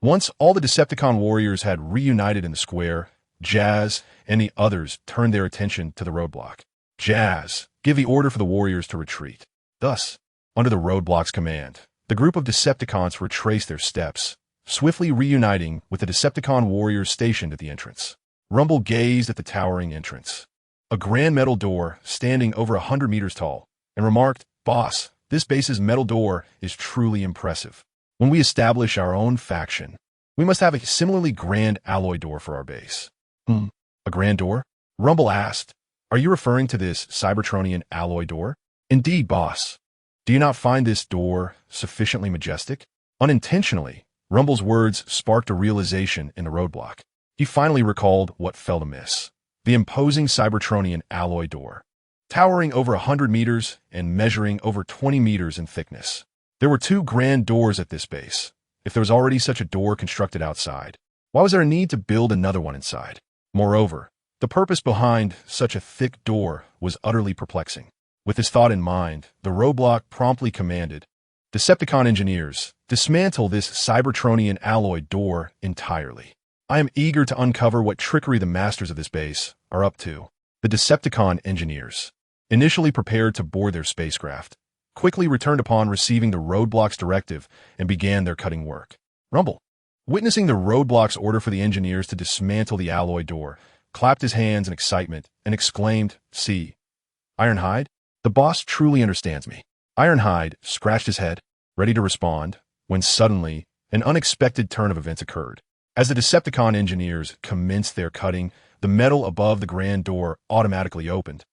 Once all the Decepticon warriors had reunited in the square, Jazz and the others turned their attention to the roadblock. Jazz, give the order for the warriors to retreat. Thus, under the roadblock's command, the group of Decepticons retraced their steps, swiftly reuniting with the Decepticon warriors stationed at the entrance. Rumble gazed at the towering entrance, a grand metal door standing over 100 meters tall, and remarked, "Boss, this base's metal door is truly impressive. When we establish our own faction, we must have a similarly grand alloy door for our base." A grand door? Rumble asked. "Are you referring to this Cybertronian alloy door?" "Indeed, boss. Do you not find this door sufficiently majestic?" Unintentionally, Rumble's words sparked a realization in the roadblock. He finally recalled what fell amiss. The imposing Cybertronian alloy door, towering over 100 meters and measuring over 20 meters in thickness. There were two grand doors at this base. If there was already such a door constructed outside, why was there a need to build another one inside? Moreover, the purpose behind such a thick door was utterly perplexing. With this thought in mind, the roadblock promptly commanded, "Decepticon engineers, dismantle this Cybertronian alloy door entirely. I am eager to uncover what trickery the masters of this base are up to." The Decepticon engineers, initially prepared to board their spacecraft, quickly returned upon receiving the roadblock's directive and began their cutting work. Rumble, witnessing the roadblock's order for the engineers to dismantle the alloy door, clapped his hands in excitement and exclaimed, "See, Ironhide, the boss truly understands me." Ironhide scratched his head, ready to respond, when suddenly an unexpected turn of events occurred. As the Decepticon engineers commenced their cutting, the metal above the grand door automatically opened,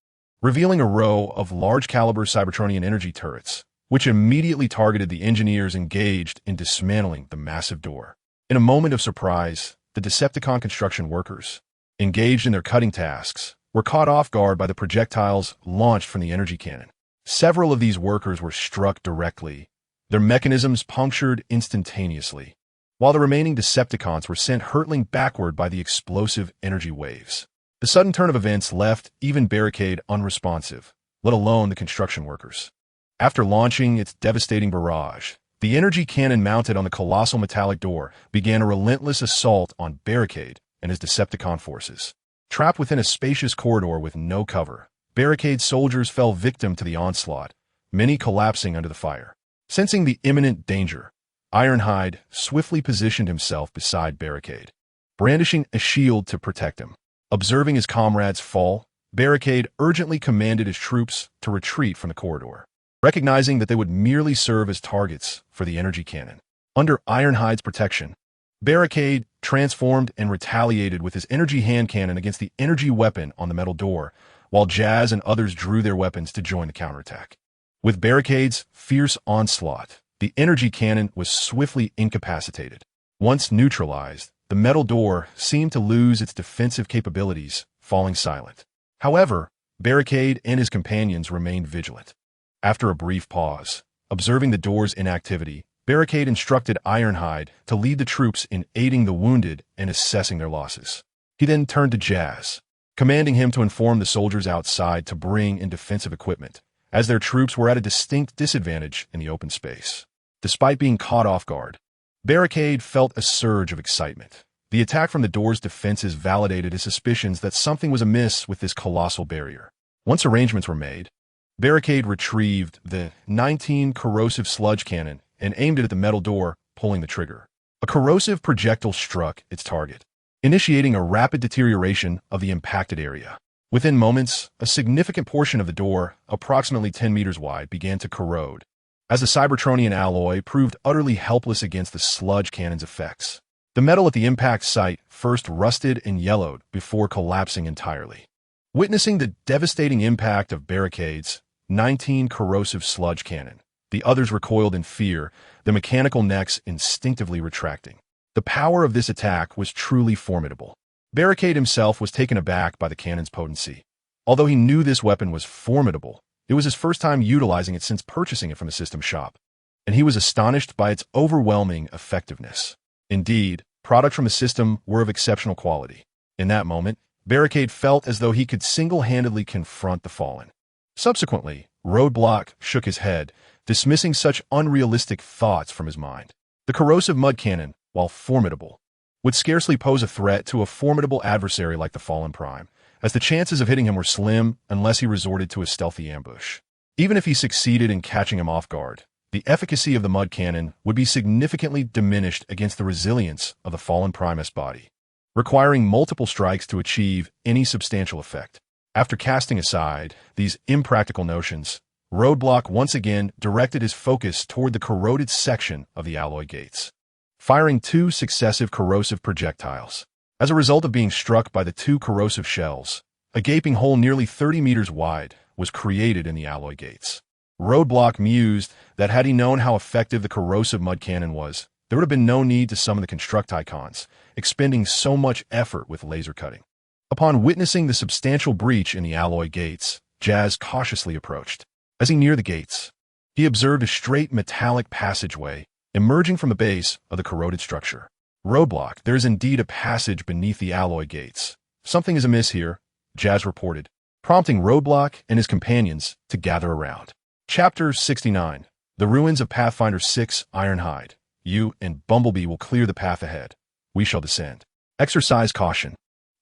revealing a row of large-caliber Cybertronian energy turrets, which immediately targeted the engineers engaged in dismantling the massive door. In a moment of surprise, the Decepticon construction workers, engaged in their cutting tasks, were caught off guard by the projectiles launched from the energy cannon. Several of these workers were struck directly, their mechanisms punctured instantaneously, while the remaining Decepticons were sent hurtling backward by the explosive energy waves. The sudden turn of events left even Barricade unresponsive, let alone the construction workers. After launching its devastating barrage, the energy cannon mounted on the colossal metallic door began a relentless assault on Barricade and his Decepticon forces. Trapped within a spacious corridor with no cover, Barricade's soldiers fell victim to the onslaught, many collapsing under the fire. Sensing the imminent danger, Ironhide swiftly positioned himself beside Barricade, brandishing a shield to protect him. Observing his comrades fall, Barricade urgently commanded his troops to retreat from the corridor, recognizing that they would merely serve as targets for the energy cannon. Under Ironhide's protection, Barricade transformed and retaliated with his energy hand cannon against the energy weapon on the metal door, while Jazz and others drew their weapons to join the counterattack. With Barricade's fierce onslaught, the energy cannon was swiftly incapacitated. Once neutralized, the metal door seemed to lose its defensive capabilities, falling silent. However, Barricade and his companions remained vigilant. After a brief pause, observing the door's inactivity, Barricade instructed Ironhide to lead the troops in aiding the wounded and assessing their losses. He then turned to Jazz, commanding him to inform the soldiers outside to bring in defensive equipment, as their troops were at a distinct disadvantage in the open space. Despite being caught off guard, Barricade felt a surge of excitement. The attack from the door's defenses validated his suspicions that something was amiss with this colossal barrier. Once arrangements were made, Barricade retrieved the 19 corrosive sludge cannon and aimed it at the metal door, pulling the trigger. A corrosive projectile struck its target, initiating a rapid deterioration of the impacted area. Within moments, a significant portion of the door, approximately 10 meters wide, began to corrode, as the Cybertronian alloy proved utterly helpless against the sludge cannon's effects. The metal at the impact site first rusted and yellowed before collapsing entirely. Witnessing the devastating impact of Barricade's 19 corrosive sludge cannon, the others recoiled in fear, their mechanical necks instinctively retracting. The power of this attack was truly formidable. Barricade himself was taken aback by the cannon's potency. Although he knew this weapon was formidable, it was his first time utilizing it since purchasing it from a system shop, and he was astonished by its overwhelming effectiveness. Indeed, products from the system were of exceptional quality. In that moment, Barricade felt as though he could single-handedly confront the fallen. Subsequently, Roadblock shook his head, dismissing such unrealistic thoughts from his mind. The corrosive mud cannon, while formidable, would scarcely pose a threat to a formidable adversary like the fallen Prime, as the chances of hitting him were slim unless he resorted to a stealthy ambush. Even if he succeeded in catching him off guard, the efficacy of the mud cannon would be significantly diminished against the resilience of the fallen Prime's body, requiring multiple strikes to achieve any substantial effect. After casting aside these impractical notions, Roadblock once again directed his focus toward the corroded section of the alloy gates, firing 2 successive corrosive projectiles. As a result of being struck by the 2 corrosive shells, a gaping hole nearly 30 meters wide was created in the alloy gates. Roadblock mused that had he known how effective the corrosive mud cannon was, there would have been no need to summon the Constructicons, expending so much effort with laser cutting. Upon witnessing the substantial breach in the alloy gates, Jazz cautiously approached. As he neared the gates, he observed a straight metallic passageway emerging from the base of the corroded structure. Roadblock, there is indeed a passage beneath the alloy gates. Something is amiss here, Jazz reported, prompting Roadblock and his companions to gather around. Chapter 69. The Ruins of Pathfinder 6 Ironhide. You and Bumblebee will clear the path ahead. We shall descend. Exercise caution,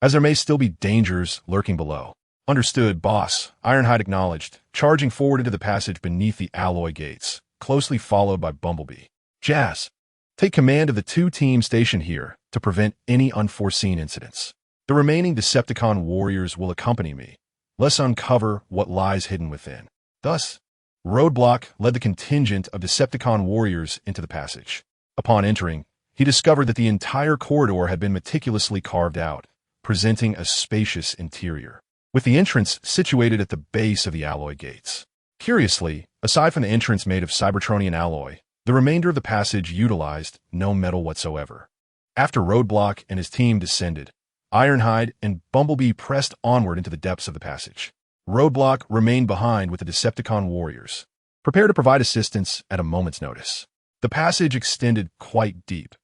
as there may still be dangers lurking below. Understood, boss, Ironhide acknowledged, charging forward into the passage beneath the alloy gates, closely followed by Bumblebee. Jazz, take command of the 2 teams stationed here to prevent any unforeseen incidents. The remaining Decepticon warriors will accompany me. Let's uncover what lies hidden within. Thus, Roadblock led the contingent of Decepticon warriors into the passage. Upon entering, he discovered that the entire corridor had been meticulously carved out, presenting a spacious interior, with the entrance situated at the base of the alloy gates. Curiously, aside from the entrance made of Cybertronian alloy, the remainder of the passage utilized no metal whatsoever. After Roadblock and his team descended, Ironhide and Bumblebee pressed onward into the depths of the passage. Roadblock remained behind with the Decepticon warriors, prepared to provide assistance at a moment's notice. The passage extended quite deep.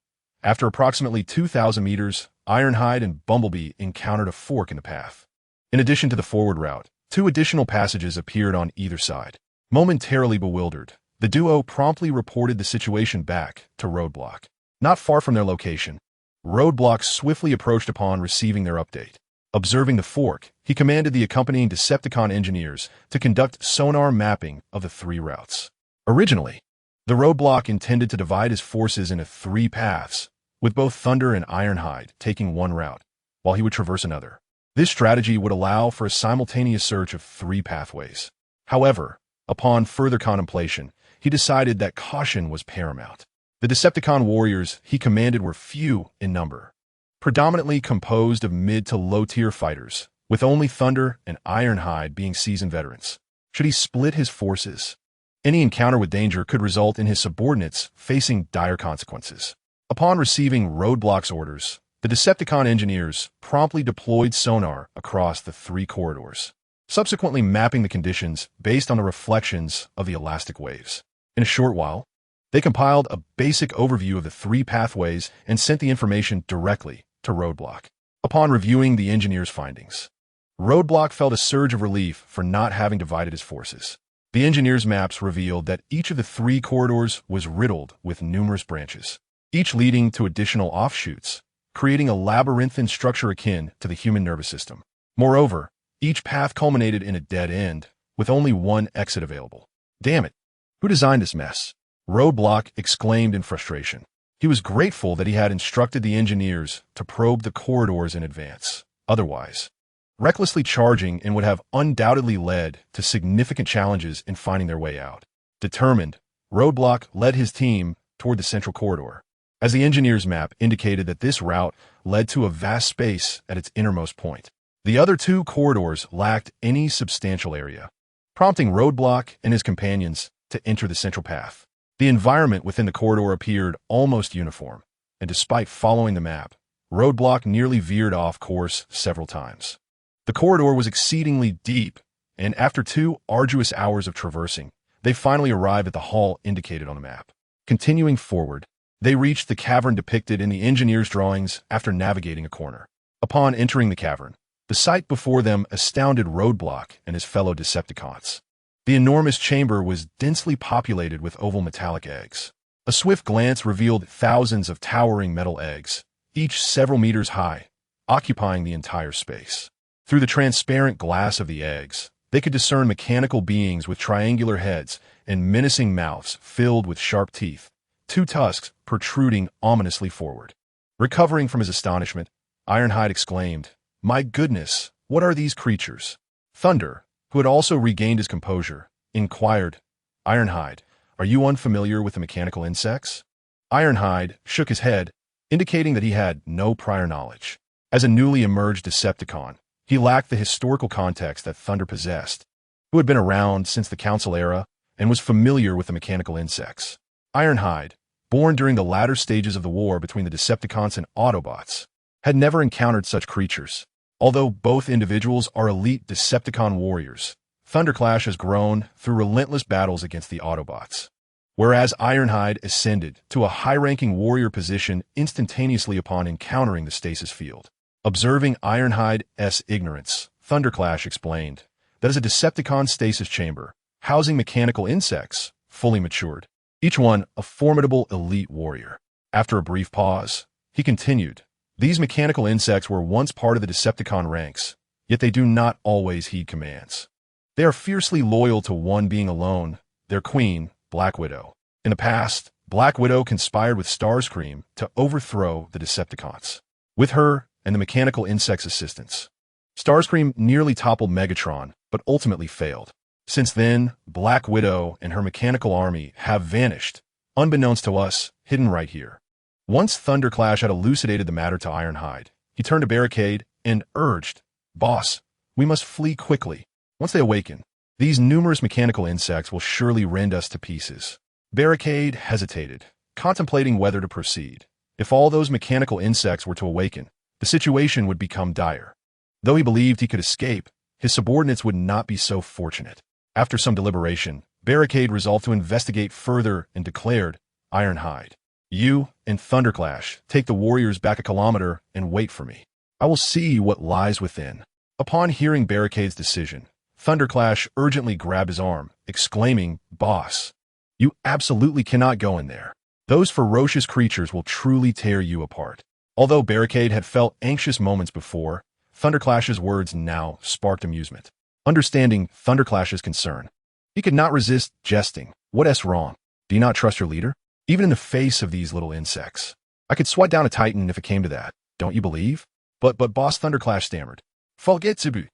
After approximately 2,000 meters, Ironhide and Bumblebee encountered a fork in the path. In addition to the forward route, 2 additional passages appeared on either side. Momentarily bewildered, the duo promptly reported the situation back to Roadblock. Not far from their location, Roadblock swiftly approached upon receiving their update. Observing the fork, he commanded the accompanying Decepticon engineers to conduct sonar mapping of the 3 routes. Originally, the Roadblock intended to divide his forces into 3 paths, with both Thunder and Ironhide taking one route, while he would traverse another. This strategy would allow for a simultaneous search of 3 pathways. However, upon further contemplation, he decided that caution was paramount. The Decepticon warriors he commanded were few in number, predominantly composed of mid to low-tier fighters, with only Thunder and Ironhide being seasoned veterans. Should he split his forces, any encounter with danger could result in his subordinates facing dire consequences. Upon receiving Roadblock's orders, the Decepticon engineers promptly deployed sonar across the 3 corridors, subsequently mapping the conditions based on the reflections of the elastic waves. In a short while, they compiled a basic overview of the 3 pathways and sent the information directly to Roadblock. Upon reviewing the engineers' findings, Roadblock felt a surge of relief for not having divided his forces. The engineers' maps revealed that each of the 3 corridors was riddled with numerous branches, each leading to additional offshoots, creating a labyrinthine structure akin to the human nervous system. Moreover, each path culminated in a dead end, with only one exit available. Damn it! Who designed this mess? Roadblock exclaimed in frustration. He was grateful that he had instructed the engineers to probe the corridors in advance. Otherwise, recklessly charging and would have undoubtedly led to significant challenges in finding their way out. Determined, Roadblock led his team toward the central corridor, as the engineer's map indicated that this route led to a vast space at its innermost point. The other two corridors lacked any substantial area, prompting Roadblock and his companions to enter the central path. The environment within the corridor appeared almost uniform, and despite following the map, Roadblock nearly veered off course several times. The corridor was exceedingly deep, and after 2 arduous hours of traversing, they finally arrived at the hall indicated on the map. Continuing forward, they reached the cavern depicted in the engineer's drawings after navigating a corner. Upon entering the cavern, the sight before them astounded Roadblock and his fellow Decepticons. The enormous chamber was densely populated with oval metallic eggs. A swift glance revealed thousands of towering metal eggs, each several meters high, occupying the entire space. Through the transparent glass of the eggs, they could discern mechanical beings with triangular heads and menacing mouths filled with sharp teeth, 2 tusks protruding ominously forward. Recovering from his astonishment, Ironhide exclaimed, "My goodness, what are these creatures?" Thunder, who had also regained his composure, inquired, "Ironhide, are you unfamiliar with the mechanical insects?" Ironhide shook his head, indicating that he had no prior knowledge. As a newly emerged Decepticon, he lacked the historical context that Thunder possessed, who had been around since the Council era and was familiar with the mechanical insects. Ironhide, born during the latter stages of the war between the Decepticons and Autobots, had never encountered such creatures. Although both individuals are elite Decepticon warriors, Thunderclash has grown through relentless battles against the Autobots. Whereas Ironhide ascended to a high-ranking warrior position instantaneously upon encountering the stasis field. Observing Ironhide's ignorance, Thunderclash explained that as a Decepticon stasis chamber, housing mechanical insects, fully matured, each one a formidable elite warrior. After a brief pause, he continued, "These mechanical insects were once part of the Decepticon ranks, yet they do not always heed commands. They are fiercely loyal to one being alone, their queen, Black Widow. In the past, Black Widow conspired with Starscream to overthrow the Decepticons. With her and the mechanical insect's assistance, Starscream nearly toppled Megatron, but ultimately failed. Since then, Black Widow and her mechanical army have vanished, unbeknownst to us, hidden right here." Once Thunderclash had elucidated the matter to Ironhide, he turned to Barricade and urged, "Boss, we must flee quickly. Once they awaken, these numerous mechanical insects will surely rend us to pieces." Barricade hesitated, contemplating whether to proceed. If all those mechanical insects were to awaken, the situation would become dire. Though he believed he could escape, his subordinates would not be so fortunate. After some deliberation, Barricade resolved to investigate further and declared, "Ironhide, you and Thunderclash take the warriors back a kilometer and wait for me. I will see what lies within." Upon hearing Barricade's decision, Thunderclash urgently grabbed his arm, exclaiming, "Boss, you absolutely cannot go in there. Those ferocious creatures will truly tear you apart." Although Barricade had felt anxious moments before, Thunderclash's words now sparked amusement. Understanding Thunderclash's concern, he could not resist jesting. "What's wrong? Do you not trust your leader? Even in the face of these little insects, I could swat down a Titan if it came to that. Don't you believe?" But Boss Thunderclash stammered, "Forgetsubu.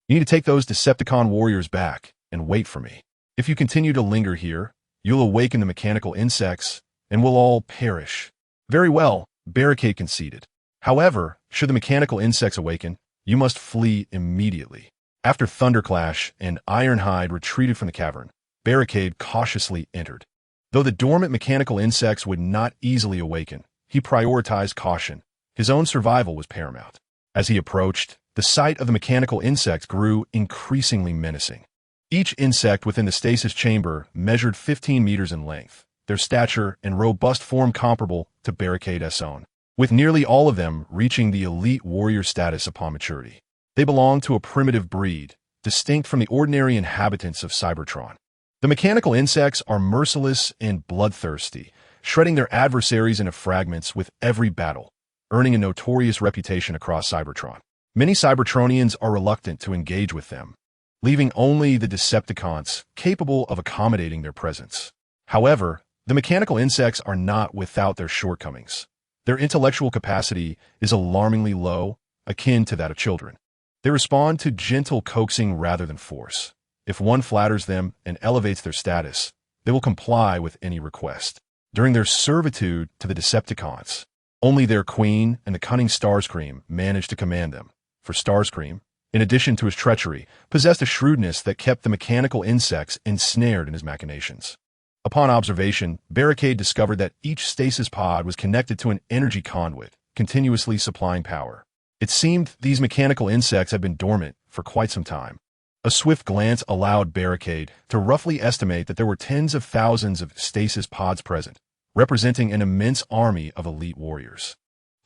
You need to take those Decepticon warriors back and wait for me. If you continue to linger here, you'll awaken the mechanical insects and we'll all perish." "Very well," Barricade conceded. "However, should the mechanical insects awaken, you must flee immediately." After Thunderclash and Ironhide retreated from the cavern, Barricade cautiously entered. Though the dormant mechanical insects would not easily awaken, he prioritized caution. His own survival was paramount. As he approached, the sight of the mechanical insects grew increasingly menacing. Each insect within the stasis chamber measured 15 meters in length, their stature and robust form comparable to Barricade's own, with nearly all of them reaching the elite warrior status upon maturity. They belonged to a primitive breed, distinct from the ordinary inhabitants of Cybertron. The mechanical insects are merciless and bloodthirsty, shredding their adversaries into fragments with every battle, earning a notorious reputation across Cybertron. Many Cybertronians are reluctant to engage with them, leaving only the Decepticons capable of accommodating their presence. However, the mechanical insects are not without their shortcomings. Their intellectual capacity is alarmingly low, akin to that of children. They respond to gentle coaxing rather than force. If one flatters them and elevates their status, they will comply with any request. During their servitude to the Decepticons, only their queen and the cunning Starscream managed to command them. For Starscream, in addition to his treachery, possessed a shrewdness that kept the mechanical insects ensnared in his machinations. Upon observation, Barricade discovered that each stasis pod was connected to an energy conduit, continuously supplying power. It seemed these mechanical insects had been dormant for quite some time. A swift glance allowed Barricade to roughly estimate that there were tens of thousands of stasis pods present, representing an immense army of elite warriors.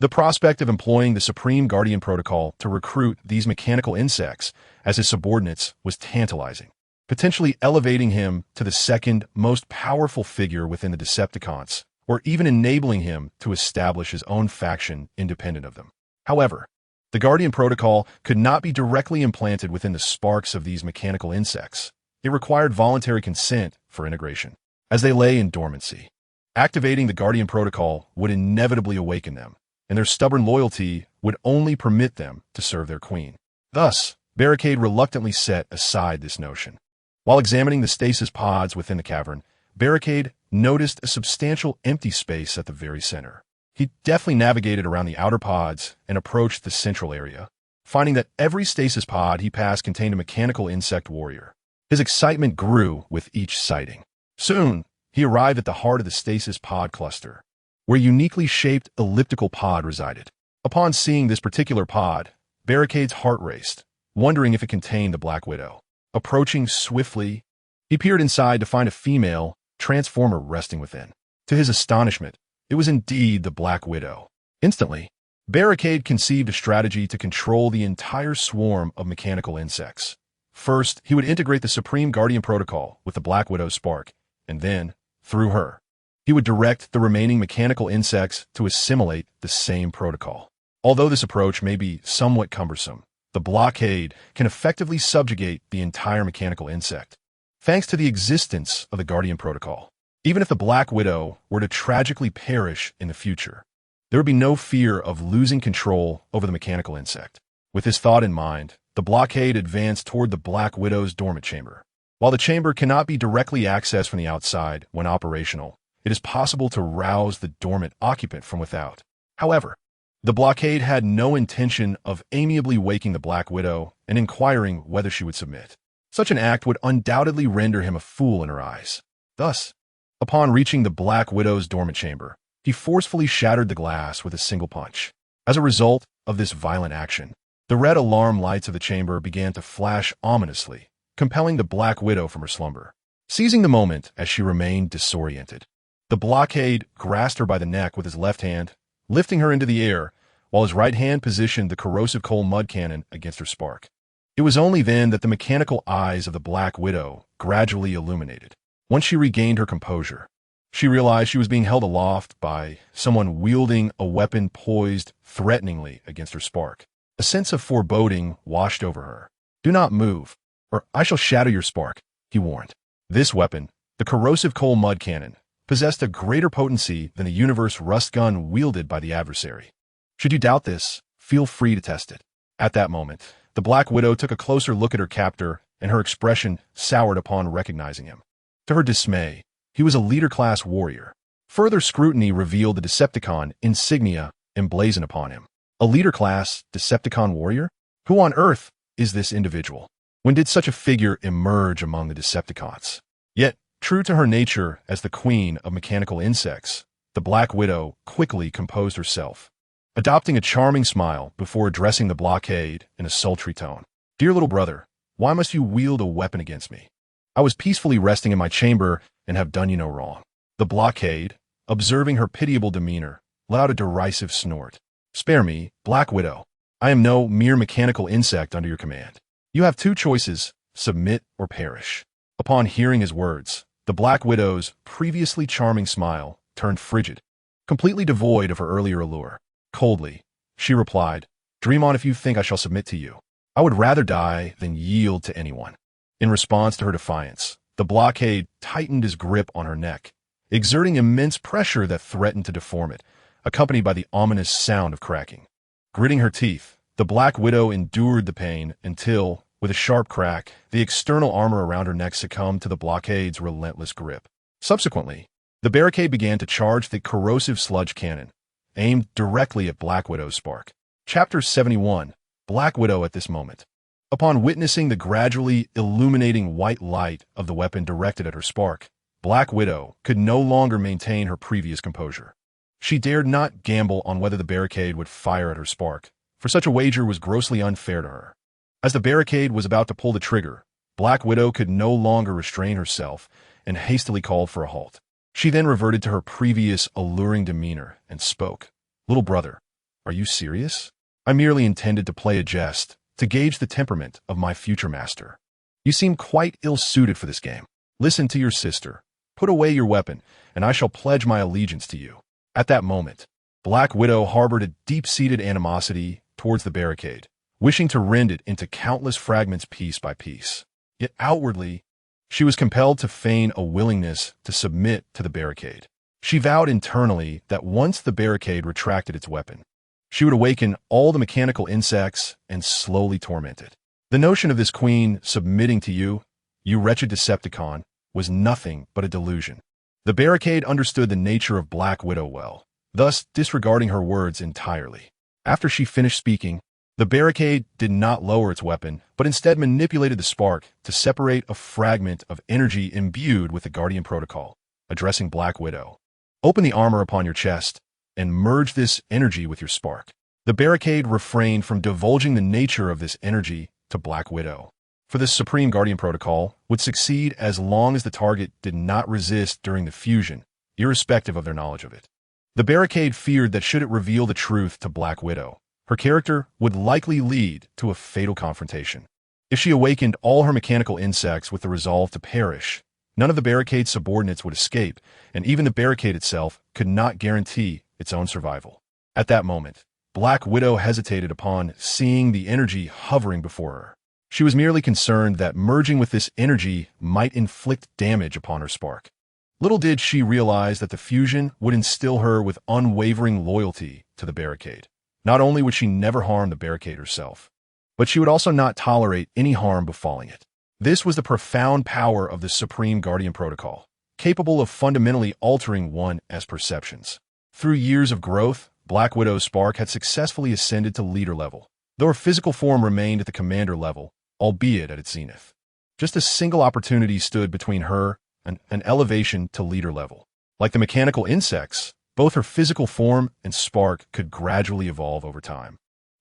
The prospect of employing the Supreme Guardian Protocol to recruit these mechanical insects as his subordinates was tantalizing, potentially elevating him to the second most powerful figure within the Decepticons, or even enabling him to establish his own faction independent of them. However, the Guardian Protocol could not be directly implanted within the sparks of these mechanical insects. It required voluntary consent for integration, as they lay in dormancy. Activating the Guardian Protocol would inevitably awaken them, and their stubborn loyalty would only permit them to serve their queen. Thus, Barricade reluctantly set aside this notion. While examining the stasis pods within the cavern, Barricade noticed a substantial empty space at the very center. He deftly navigated around the outer pods and approached the central area, finding that every stasis pod he passed contained a mechanical insect warrior. His excitement grew with each sighting. Soon, he arrived at the heart of the stasis pod cluster, where a uniquely shaped elliptical pod resided. Upon seeing this particular pod, Barricade's heart raced, wondering if it contained the Black Widow. Approaching swiftly, he peered inside to find a female transformer resting within. To his astonishment, it was indeed the Black Widow. Instantly, Barricade conceived a strategy to control the entire swarm of mechanical insects. First, he would integrate the Supreme Guardian Protocol with the Black Widow's spark, and then, through her, he would direct the remaining mechanical insects to assimilate the same protocol. Although this approach may be somewhat cumbersome, the blockade can effectively subjugate the entire mechanical insect, thanks to the existence of the Guardian Protocol. Even if the Black Widow were to tragically perish in the future, there would be no fear of losing control over the mechanical insect. With this thought in mind, the blockade advanced toward the Black Widow's dormant chamber. While the chamber cannot be directly accessed from the outside when operational, it is possible to rouse the dormant occupant from without. However, the blockade had no intention of amiably waking the Black Widow and inquiring whether she would submit. Such an act would undoubtedly render him a fool in her eyes. Thus, upon reaching the Black Widow's dormant chamber, he forcefully shattered the glass with a single punch. As a result of this violent action, the red alarm lights of the chamber began to flash ominously, compelling the Black Widow from her slumber. Seizing the moment as she remained disoriented, the blockade grasped her by the neck with his left hand, lifting her into the air, while his right hand positioned the corrosive coal mud cannon against her spark. It was only then that the mechanical eyes of the Black Widow gradually illuminated. Once she regained her composure, she realized she was being held aloft by someone wielding a weapon poised threateningly against her spark. A sense of foreboding washed over her. "Do not move, or I shall shatter your spark," he warned. This weapon, the corrosive coal mud cannon, possessed a greater potency than the universe rust gun wielded by the adversary. Should you doubt this, feel free to test it. At that moment, the Black Widow took a closer look at her captor, and her expression soured upon recognizing him. To her dismay, he was a leader-class warrior. Further scrutiny revealed the Decepticon insignia emblazoned upon him. A leader-class Decepticon warrior? Who on earth is this individual? When did such a figure emerge among the Decepticons? Yet, true to her nature as the queen of mechanical insects, the Black Widow quickly composed herself, adopting a charming smile before addressing the blockade in a sultry tone. "Dear little brother, why must you wield a weapon against me? I was peacefully resting in my chamber and have done you no wrong." The blockade, observing her pitiable demeanor, let out a derisive snort. "Spare me, Black Widow. I am no mere mechanical insect under your command. You have two choices, submit or perish." Upon hearing his words, the Black Widow's previously charming smile turned frigid, completely devoid of her earlier allure. Coldly, she replied, "Dream on if you think I shall submit to you. I would rather die than yield to anyone." In response to her defiance, the blockade tightened his grip on her neck, exerting immense pressure that threatened to deform it, accompanied by the ominous sound of cracking. Gritting her teeth, The Black Widow endured the pain until, with a sharp crack, the external armor around her neck succumbed to the blockade's relentless grip. Subsequently, the Barricade began to charge the corrosive sludge cannon, aimed directly at Black Widow's spark. Chapter 71. Black Widow at this moment. Upon witnessing the gradually illuminating white light of the weapon directed at her spark, Black Widow could no longer maintain her previous composure. She dared not gamble on whether the Barricade would fire at her spark, for such a wager was grossly unfair to her. As the Barricade was about to pull the trigger, Black Widow could no longer restrain herself and hastily called for a halt. She then reverted to her previous alluring demeanor and spoke. "Little brother, are you serious? I merely intended to play a jest, to gauge the temperament of my future master. You seem quite ill-suited for this game. Listen to your sister. Put away your weapon, and I shall pledge my allegiance to you." At that moment, Black Widow harbored a deep-seated animosity towards the Barricade, wishing to rend it into countless fragments piece by piece. Yet outwardly, she was compelled to feign a willingness to submit to the Barricade. She vowed internally that once the Barricade retracted its weapon, she would awaken all the mechanical insects and slowly torment it. The notion of this queen submitting to you, you wretched Decepticon, was nothing but a delusion. The Barricade understood the nature of Black Widow well, thus disregarding her words entirely. After she finished speaking, the Barricade did not lower its weapon, but instead manipulated the spark to separate a fragment of energy imbued with the Guardian Protocol, addressing Black Widow. "Open the armor upon your chest and merge this energy with your spark." The Barricade refrained from divulging the nature of this energy to Black Widow, for the Supreme Guardian Protocol would succeed as long as the target did not resist during the fusion, irrespective of their knowledge of it. The Barricade feared that should it reveal the truth to Black Widow, her character would likely lead to a fatal confrontation. If she awakened all her mechanical insects with the resolve to perish, none of the Barricade's subordinates would escape, and even the Barricade itself could not guarantee its own survival. At that moment, Black Widow hesitated upon seeing the energy hovering before her. She was merely concerned that merging with this energy might inflict damage upon her spark. Little did she realize that the fusion would instill her with unwavering loyalty to the Barricade. Not only would she never harm the Barricade herself, but she would also not tolerate any harm befalling it. This was the profound power of the Supreme Guardian Protocol, capable of fundamentally altering one's perceptions. Through years of growth, Black Widow's spark had successfully ascended to leader level, though her physical form remained at the commander level, albeit at its zenith. Just a single opportunity stood between her and an elevation to leader level. Like the mechanical insects, both her physical form and spark could gradually evolve over time,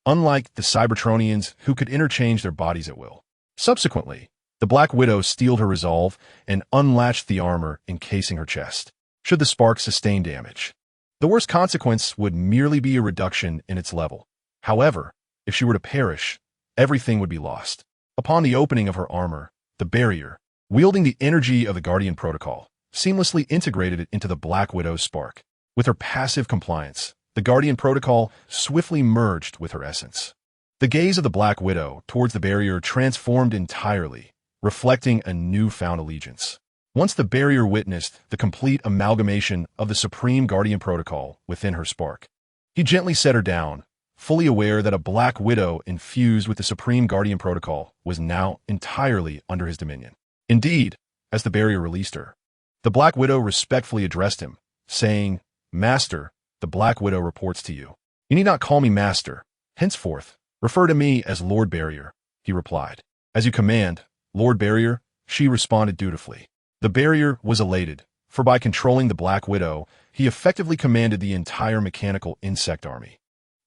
unlike the Cybertronians who could interchange their bodies at will. Subsequently, the Black Widow steeled her resolve and unlatched the armor encasing her chest, should the spark sustain damage. The worst consequence would merely be a reduction in its level. However, if she were to perish, everything would be lost. Upon the opening of her armor, the barrier, wielding the energy of the Guardian Protocol, seamlessly integrated it into the Black Widow's spark. With her passive compliance, the Guardian Protocol swiftly merged with her essence. The gaze of the Black Widow towards the barrier transformed entirely, reflecting a newfound allegiance. Once the barrier witnessed the complete amalgamation of the Supreme Guardian Protocol within her spark, he gently set her down, fully aware that a Black Widow infused with the Supreme Guardian Protocol was now entirely under his dominion. Indeed, as the barrier released her, the Black Widow respectfully addressed him, saying, "Master, the Black Widow reports to you." "You need not call me Master. Henceforth, refer to me as Lord Barrier," he replied. "As you command, Lord Barrier," she responded dutifully. The Barrier was elated, for by controlling the Black Widow, he effectively commanded the entire mechanical insect army,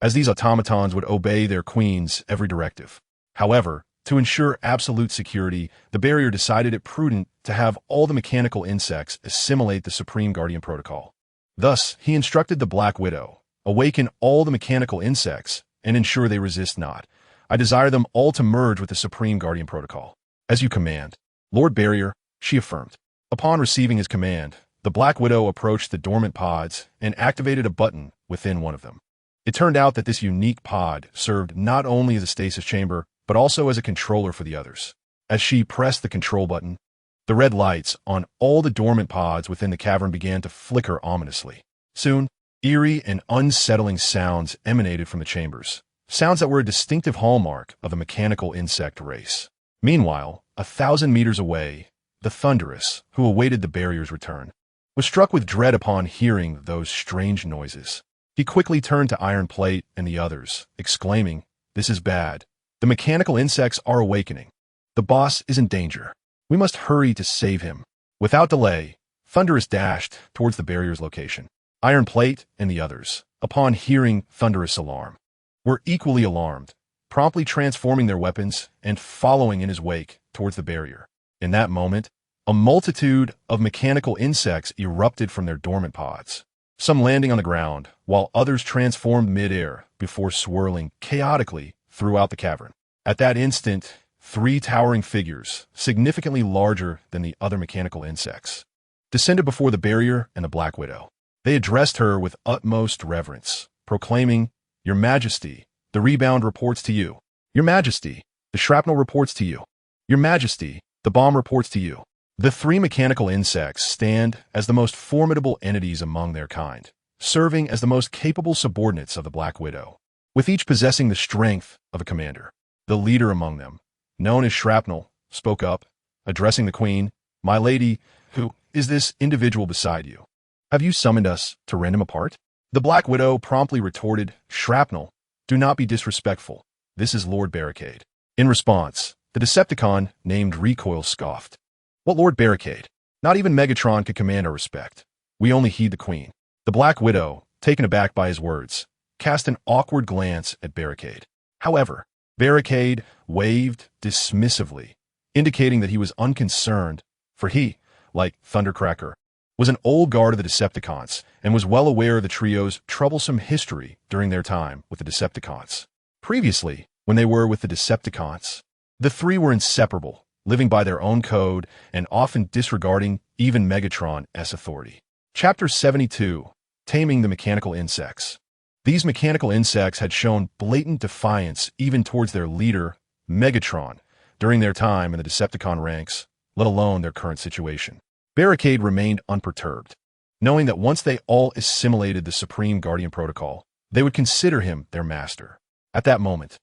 as these automatons would obey their queen's every directive. However, to ensure absolute security, the Barrier decided it prudent to have all the mechanical insects assimilate the Supreme Guardian Protocol. Thus, he instructed the Black Widow, "Awaken all the mechanical insects and ensure they resist not. I desire them all to merge with the Supreme Guardian Protocol." "As you command, Lord Barrier," she affirmed. Upon receiving his command, the Black Widow approached the dormant pods and activated a button within one of them. It turned out that this unique pod served not only as a stasis chamber, but also as a controller for the others. As she pressed the control button, the red lights on all the dormant pods within the cavern began to flicker ominously. Soon, eerie and unsettling sounds emanated from the chambers, sounds that were a distinctive hallmark of the mechanical insect race. Meanwhile, 1,000 meters away, the Thunderous, who awaited the barrier's return, was struck with dread upon hearing those strange noises. He quickly turned to Iron Plate and the others, exclaiming, "This is bad. The mechanical insects are awakening. The boss is in danger. We must hurry to save him." Without delay, Thunderous dashed towards the barrier's location. Iron Plate and the others, upon hearing Thunderous' alarm, were equally alarmed, promptly transforming their weapons and following in his wake towards the barrier. In that moment, a multitude of mechanical insects erupted from their dormant pods, some landing on the ground, while others transformed mid-air before swirling chaotically throughout the cavern. At that instant, 3 towering figures, significantly larger than the other mechanical insects, descended before the barrier and the Black Widow. They addressed her with utmost reverence, proclaiming, "Your Majesty, the rebound reports to you. Your Majesty, the shrapnel reports to you. Your Majesty, the bomb reports to you." The 3 mechanical insects stand as the most formidable entities among their kind, serving as the most capable subordinates of the Black Widow, with each possessing the strength of a commander. The leader among them, known as Shrapnel, spoke up, addressing the Queen, "My lady, who is this individual beside you? Have you summoned us to rend him apart?" The Black Widow promptly retorted, "Shrapnel, do not be disrespectful. This is Lord Barricade." In response, the Decepticon named Recoil scoffed, "What Lord Barricade? Not even Megatron could command our respect. We only heed the Queen." The Black Widow, taken aback by his words, cast an awkward glance at Barricade. However, Barricade waved dismissively, indicating that he was unconcerned, for he, like Thundercracker, was an old guard of the Decepticons and was well aware of the trio's troublesome history during their time with the Decepticons. Previously, when they were with the Decepticons, the 3 were inseparable, living by their own code and often disregarding even Megatron's authority. Chapter 72, Taming the Mechanical Insects. These mechanical insects had shown blatant defiance even towards their leader, Megatron, during their time in the Decepticon ranks, let alone their current situation. Barricade remained unperturbed, knowing that once they all assimilated the Supreme Guardian Protocol, they would consider him their master. At that moment,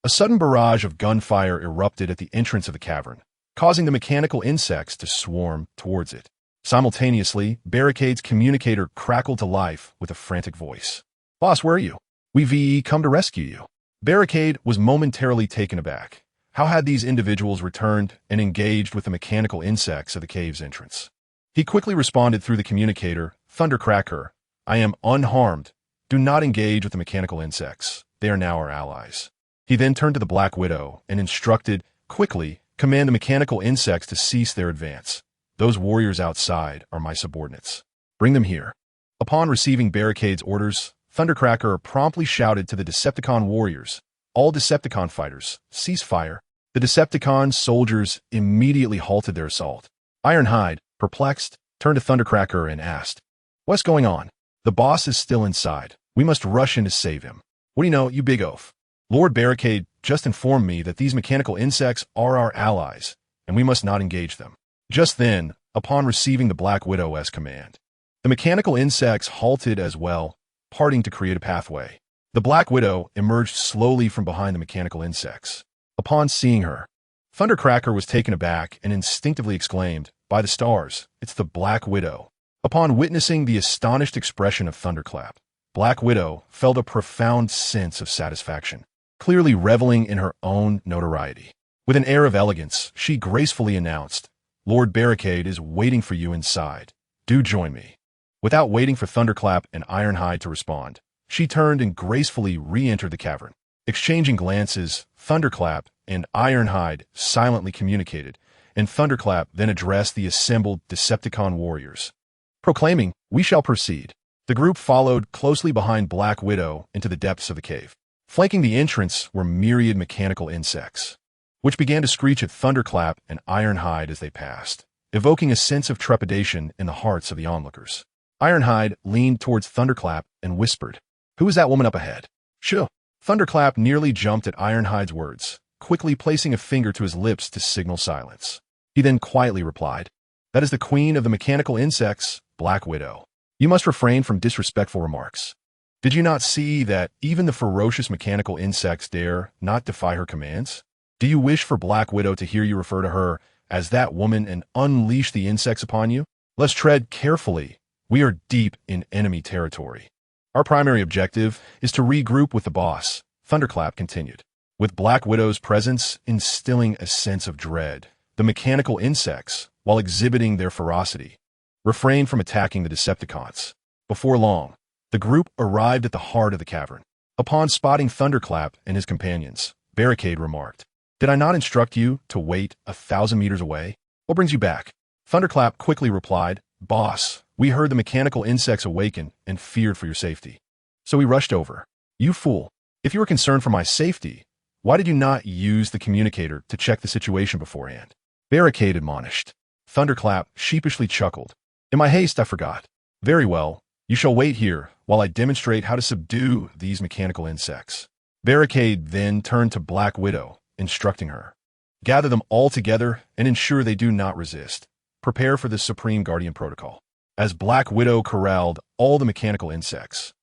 a sudden barrage of gunfire erupted at the entrance of the cavern, causing the mechanical insects to swarm towards it. Simultaneously, Barricade's communicator crackled to life with a frantic voice. "Boss, where are you? We've come to rescue you." Barricade was momentarily taken aback. How had these individuals returned and engaged with the mechanical insects at the cave's entrance? He quickly responded through the communicator, "Thundercracker, I am unharmed. Do not engage with the mechanical insects. They are now our allies." He then turned to the Black Widow and instructed, "Quickly, command the mechanical insects to cease their advance. Those warriors outside are my subordinates. Bring them here." Upon receiving Barricade's orders, Thundercracker promptly shouted to the Decepticon warriors, "All Decepticon fighters, cease fire." The Decepticon soldiers immediately halted their assault. Ironhide, perplexed, turned to Thundercracker and asked, "What's going on?" "The boss is still inside. We must rush in to save him." "What do you know, you big oaf? Lord Barricade just informed me that these mechanical insects are our allies, and we must not engage them." Just then, upon receiving the Black Widow's command, the mechanical insects halted as well, parting to create a pathway. The Black Widow emerged slowly from behind the mechanical insects. Upon seeing her, Thundercracker was taken aback and instinctively exclaimed, "By the stars, it's the Black Widow." Upon witnessing the astonished expression of Thunderclap, Black Widow felt a profound sense of satisfaction, clearly reveling in her own notoriety. With an air of elegance, she gracefully announced, "Lord Barricade is waiting for you inside. Do join me." Without waiting for Thunderclap and Ironhide to respond, she turned and gracefully re-entered the cavern. Exchanging glances, Thunderclap and Ironhide silently communicated, and Thunderclap then addressed the assembled Decepticon warriors, proclaiming, "We shall proceed." The group followed closely behind Black Widow into the depths of the cave. Flanking the entrance were myriad mechanical insects, which began to screech at Thunderclap and Ironhide as they passed, evoking a sense of trepidation in the hearts of the onlookers. Ironhide leaned towards Thunderclap and whispered, "Who is that woman up ahead?" "Shoo!" Thunderclap nearly jumped at Ironhide's words, quickly placing a finger to his lips to signal silence. He then quietly replied, "That is the queen of the mechanical insects, Black Widow. You must refrain from disrespectful remarks." Did you not see that even the ferocious mechanical insects dare not defy her commands? Do you wish for Black Widow to hear you refer to her as that woman and unleash the insects upon you? Let's tread carefully. We are deep in enemy territory. Our primary objective is to regroup with the boss, Thunderclap continued. With Black Widow's presence instilling a sense of dread, the mechanical insects, while exhibiting their ferocity, refrained from attacking the Decepticons. Before long, the group arrived at the heart of the cavern. Upon spotting Thunderclap and his companions, Barricade remarked, "Did I not instruct you to wait 1,000 meters away? What brings you back?" Thunderclap quickly replied, "Boss, we heard the mechanical insects awaken and feared for your safety. So we rushed over." "You fool. If you were concerned for my safety, why did you not use the communicator to check the situation beforehand?" Barricade admonished. Thunderclap sheepishly chuckled. "In my haste, I forgot." "Very well. You shall wait here while I demonstrate how to subdue these mechanical insects." Barricade then turned to Black Widow, instructing her, "Gather them all together and ensure they do not resist. Prepare for the Supreme Guardian Protocol." As Black Widow corralled all the mechanical insects,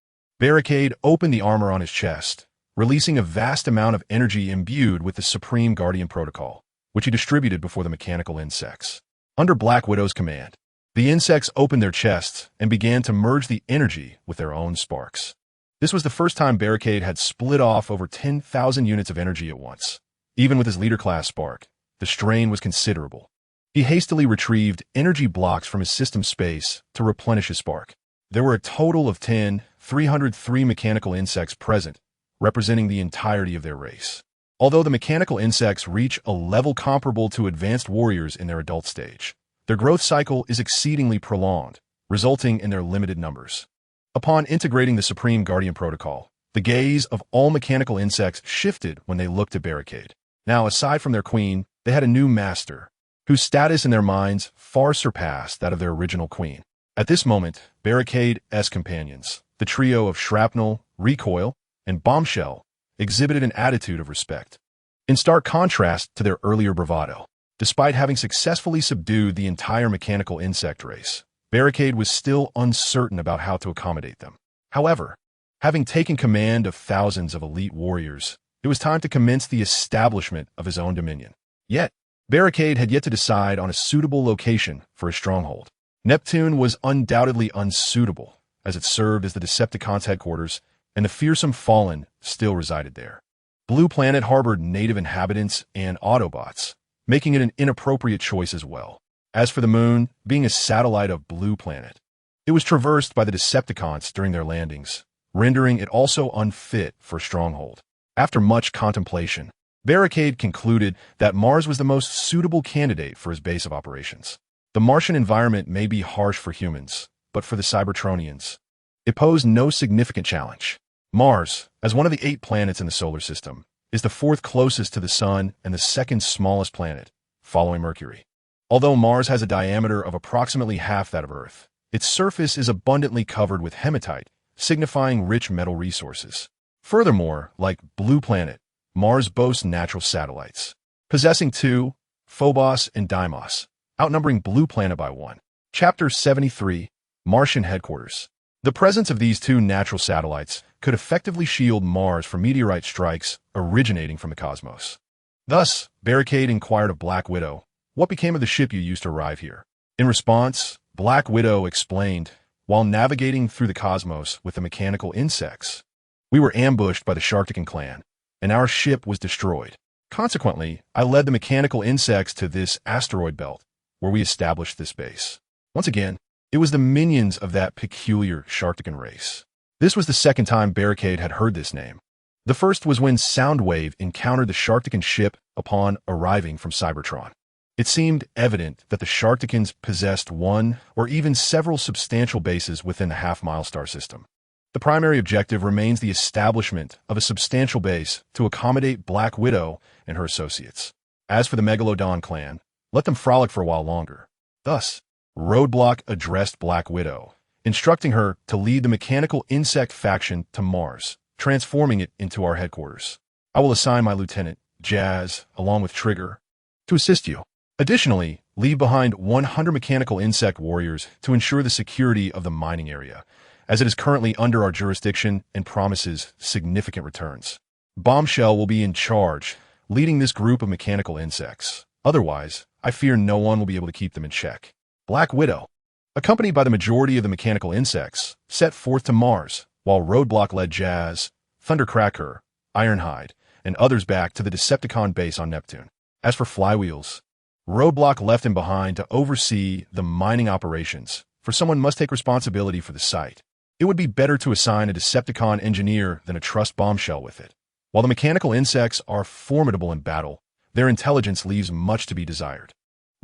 Barricade opened the armor on his chest, releasing a vast amount of energy imbued with the Supreme Guardian Protocol, which he distributed before the mechanical insects. Under Black Widow's command, the insects opened their chests and began to merge the energy with their own sparks. This was the first time Barricade had split off over 10,000 units of energy at once. Even with his leader-class spark, the strain was considerable. He hastily retrieved energy blocks from his system space to replenish his spark. There were a total of 303 mechanical insects present, representing the entirety of their race. Although the mechanical insects reach a level comparable to advanced warriors in their adult stage, their growth cycle is exceedingly prolonged, resulting in their limited numbers. Upon integrating the Supreme Guardian Protocol, the gaze of all mechanical insects shifted when they looked at Barricade. Now, aside from their queen, they had a new master, whose status in their minds far surpassed that of their original queen. At this moment, Barricade's companions, the trio of Shrapnel, Recoil, and Bombshell, exhibited an attitude of respect. In stark contrast to their earlier bravado, despite having successfully subdued the entire mechanical insect race, Barricade was still uncertain about how to accommodate them. However, having taken command of thousands of elite warriors, it was time to commence the establishment of his own dominion. Yet, Barricade had yet to decide on a suitable location for his stronghold. Neptune was undoubtedly unsuitable, as it served as the Decepticons' headquarters, and the fearsome Fallen still resided there. Blue Planet harbored native inhabitants and Autobots, making it an inappropriate choice as well. As for the Moon, being a satellite of Blue Planet, it was traversed by the Decepticons during their landings, rendering it also unfit for a stronghold. After much contemplation, Barricade concluded that Mars was the most suitable candidate for his base of operations. The Martian environment may be harsh for humans, but for the Cybertronians, it posed no significant challenge. Mars, as one of the 8 planets in the solar system, is the 4th closest to the Sun and the 2nd smallest planet, following Mercury. Although Mars has a diameter of approximately half that of Earth, its surface is abundantly covered with hematite, signifying rich metal resources. Furthermore, like Blue Planet, Mars boasts natural satellites, possessing 2, Phobos and Deimos, outnumbering Blue Planet by 1. Chapter 73, Martian Headquarters. The presence of these 2 natural satellites could effectively shield Mars from meteorite strikes originating from the cosmos. Thus, Barricade inquired of Black Widow, "What became of the ship you used to arrive here?" In response, Black Widow explained, "While navigating through the cosmos with the mechanical insects, we were ambushed by the Sharktican clan, and our ship was destroyed. Consequently, I led the mechanical insects to this asteroid belt, where we established this base." Once again, it was the minions of that peculiar Sharktican race. This was the second time Barricade had heard this name. The first was when Soundwave encountered the Sharktican ship upon arriving from Cybertron. It seemed evident that the Sharkticans possessed one or even several substantial bases within the half-mile star system. The primary objective remains the establishment of a substantial base to accommodate Black Widow and her associates. As for the Megalodon clan, let them frolic for a while longer. Thus, Roadblock addressed Black Widow, instructing her to lead the mechanical insect faction to Mars, transforming it into our headquarters. I will assign my lieutenant, Jazz, along with Trigger, to assist you. Additionally, leave behind 100 mechanical insect warriors to ensure the security of the mining area, as it is currently under our jurisdiction and promises significant returns. Bombshell will be in charge, leading this group of mechanical insects. Otherwise, I fear no one will be able to keep them in check. Black Widow, accompanied by the majority of the mechanical insects, set forth to Mars, while Roadblock led Jazz, Thundercracker, Ironhide, and others back to the Decepticon base on Neptune. As for Flywheels, Roadblock left him behind to oversee the mining operations, for someone must take responsibility for the site. It would be better to assign a Decepticon engineer than a trust Bombshell with it. While the mechanical insects are formidable in battle, their intelligence leaves much to be desired.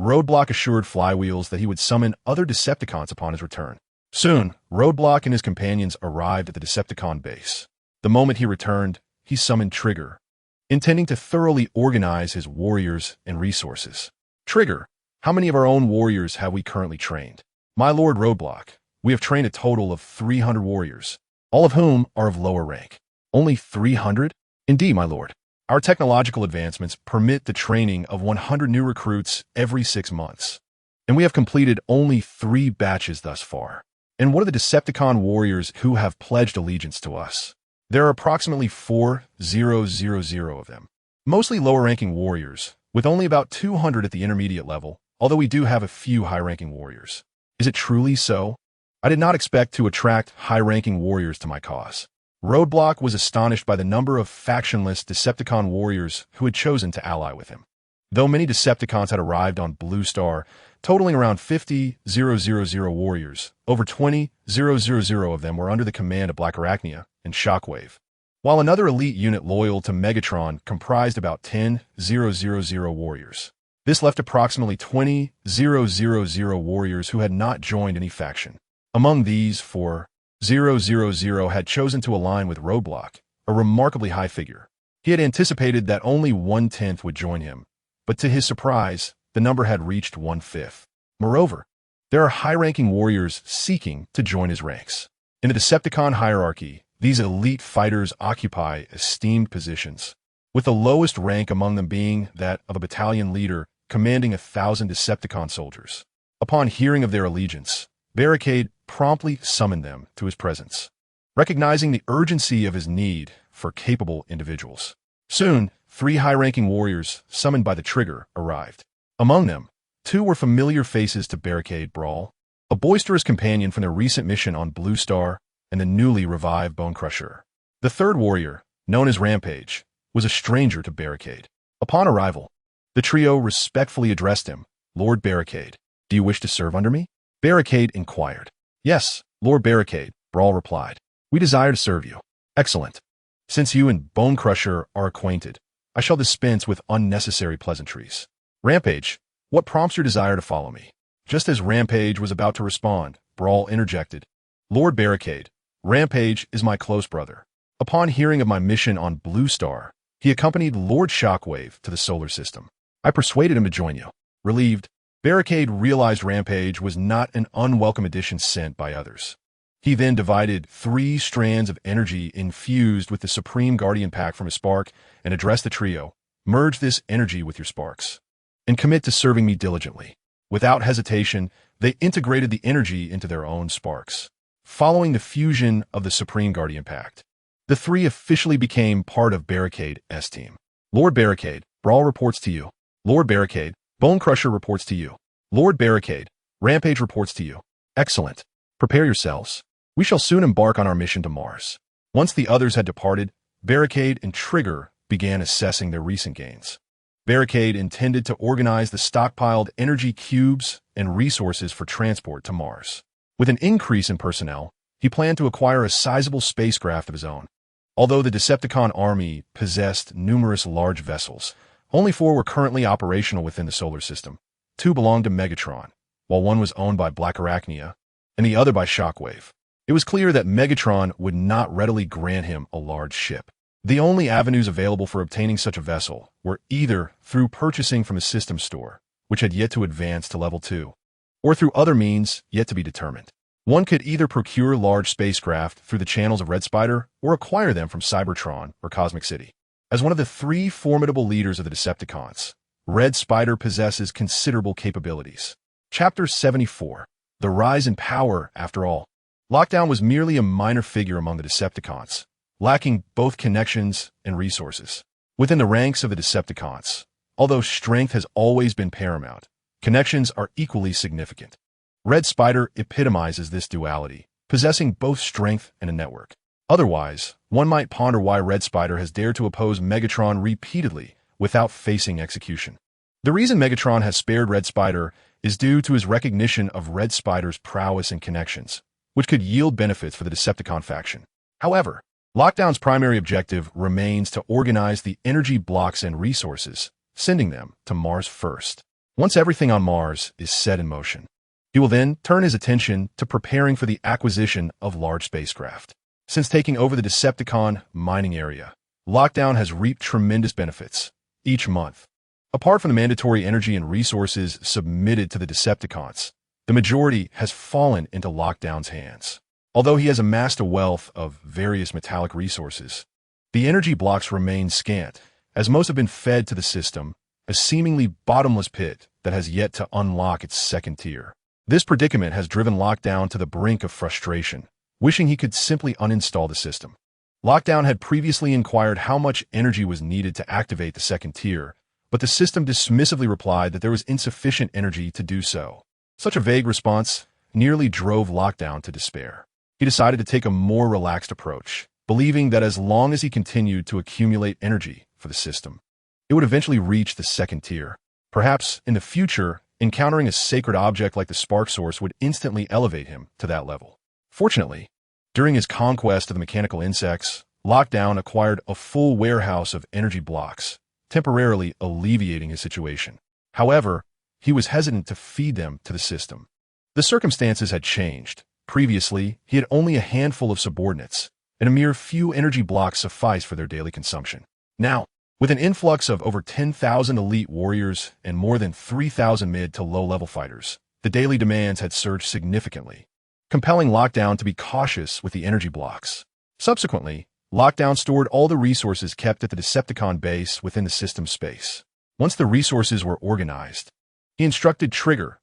Roadblock assured Flywheels that he would summon other Decepticons upon his return. Soon, Roadblock and his companions arrived at the Decepticon base. The moment he returned, he summoned Trigger, intending to thoroughly organize his warriors and resources. Trigger, how many of our own warriors have we currently trained? My Lord Roadblock, we have trained a total of 300 warriors, all of whom are of lower rank. Only 300? Indeed, my lord. Our technological advancements permit the training of 100 new recruits every 6 months, and we have completed only 3 batches thus far. And what are the Decepticon warriors who have pledged allegiance to us? There are approximately 4,000 of them, mostly lower-ranking warriors, with only about 200 at the intermediate level, although we do have a few high-ranking warriors. Is it truly so? I did not expect to attract high-ranking warriors to my cause. Roadblock was astonished by the number of factionless Decepticon warriors who had chosen to ally with him. Though many Decepticons had arrived on Blue Star, totaling around 50,000 warriors, over 20,000 of them were under the command of Blackarachnia and Shockwave, while another elite unit loyal to Megatron comprised about 10,000 warriors. This left approximately 20,000 warriors who had not joined any faction. Among these, 4,000 had chosen to align with Roadblock, a remarkably high figure. He had anticipated that only 1/10 would join him, but to his surprise, the number had reached 1/5. Moreover, there are high-ranking warriors seeking to join his ranks. In the Decepticon hierarchy, these elite fighters occupy esteemed positions, with the lowest rank among them being that of a battalion leader commanding 1,000 Decepticon soldiers. Upon hearing of their allegiance, Barricade promptly summoned them to his presence, recognizing the urgency of his need for capable individuals. Soon, 3 high-ranking warriors, summoned by the Trigger, arrived. Among them, 2 were familiar faces to Barricade Brawl, a boisterous companion from their recent mission on Blue Star and the newly revived Bone Crusher. The third warrior, known as Rampage, was a stranger to Barricade. Upon arrival, the trio respectfully addressed him. Lord Barricade, do you wish to serve under me? Barricade inquired. Yes, Lord Barricade, Brawl replied. We desire to serve you. Excellent. Since you and Bone Crusher are acquainted, I shall dispense with unnecessary pleasantries. Rampage, what prompts your desire to follow me? Just as Rampage was about to respond, Brawl interjected. Lord Barricade, Rampage is my close brother. Upon hearing of my mission on Blue Star, he accompanied Lord Shockwave to the solar system. I persuaded him to join you. Relieved, Barricade realized Rampage was not an unwelcome addition sent by others. He then divided 3 strands of energy infused with the Supreme Guardian Pack from his spark and addressed the trio. Merge this energy with your sparks and commit to serving me diligently. Without hesitation, they integrated the energy into their own sparks. Following the fusion of the Supreme Guardian Pact, the 3 officially became part of Barricade's team. Lord Barricade, Brawl reports to you. Lord Barricade, Bone Crusher reports to you. Lord Barricade, Rampage reports to you. Excellent. Prepare yourselves. We shall soon embark on our mission to Mars. Once the others had departed, Barricade and Trigger began assessing their recent gains. Barricade intended to organize the stockpiled energy cubes and resources for transport to Mars. With an increase in personnel, he planned to acquire a sizable spacecraft of his own. Although the Decepticon army possessed numerous large vessels, only 4 were currently operational within the solar system. 2 belonged to Megatron, while 1 was owned by Blackarachnia and the other by Shockwave. It was clear that Megatron would not readily grant him a large ship. The only avenues available for obtaining such a vessel were either through purchasing from a system store, which had yet to advance to level 2, or through other means yet to be determined. One could either procure large spacecraft through the channels of Red Spider or acquire them from Cybertron or Cosmic City. As one of the 3 formidable leaders of the Decepticons, Red Spider possesses considerable capabilities. Chapter 74. The Rise in Power, after all. Lockdown was merely a minor figure among the Decepticons, lacking both connections and resources. Within the ranks of the Decepticons, although strength has always been paramount, connections are equally significant. Red Spider epitomizes this duality, possessing both strength and a network. Otherwise, one might ponder why Red Spider has dared to oppose Megatron repeatedly without facing execution. The reason Megatron has spared Red Spider is due to his recognition of Red Spider's prowess and connections, which could yield benefits for the Decepticon faction. However, Lockdown's primary objective remains to organize the energy blocks and resources, sending them to Mars first. Once everything on Mars is set in motion, he will then turn his attention to preparing for the acquisition of large spacecraft. Since taking over the Decepticon mining area, Lockdown has reaped tremendous benefits each month. Apart from the mandatory energy and resources submitted to the Decepticons, the majority has fallen into Lockdown's hands. Although he has amassed a wealth of various metallic resources, the energy blocks remain scant, as most have been fed to the system, a seemingly bottomless pit that has yet to unlock its second tier. This predicament has driven Lockdown to the brink of frustration, wishing he could simply uninstall the system. Lockdown had previously inquired how much energy was needed to activate the second tier, but the system dismissively replied that there was insufficient energy to do so. Such a vague response nearly drove Lockdown to despair. He decided to take a more relaxed approach, believing that as long as he continued to accumulate energy for the system, it would eventually reach the second tier. Perhaps, in the future, encountering a sacred object like the spark source would instantly elevate him to that level. Fortunately, during his conquest of the mechanical insects, Lockdown acquired a full warehouse of energy blocks, temporarily alleviating his situation. However, he was hesitant to feed them to the system. The circumstances had changed. Previously, he had only a handful of subordinates, and a mere few energy blocks sufficed for their daily consumption. Now, with an influx of over 10,000 elite warriors and more than 3,000 mid to low-level fighters, the daily demands had surged significantly, compelling Lockdown to be cautious with the energy blocks. Subsequently, Lockdown stored all the resources kept at the Decepticon base within the system space. Once the resources were organized, he instructed Trigger,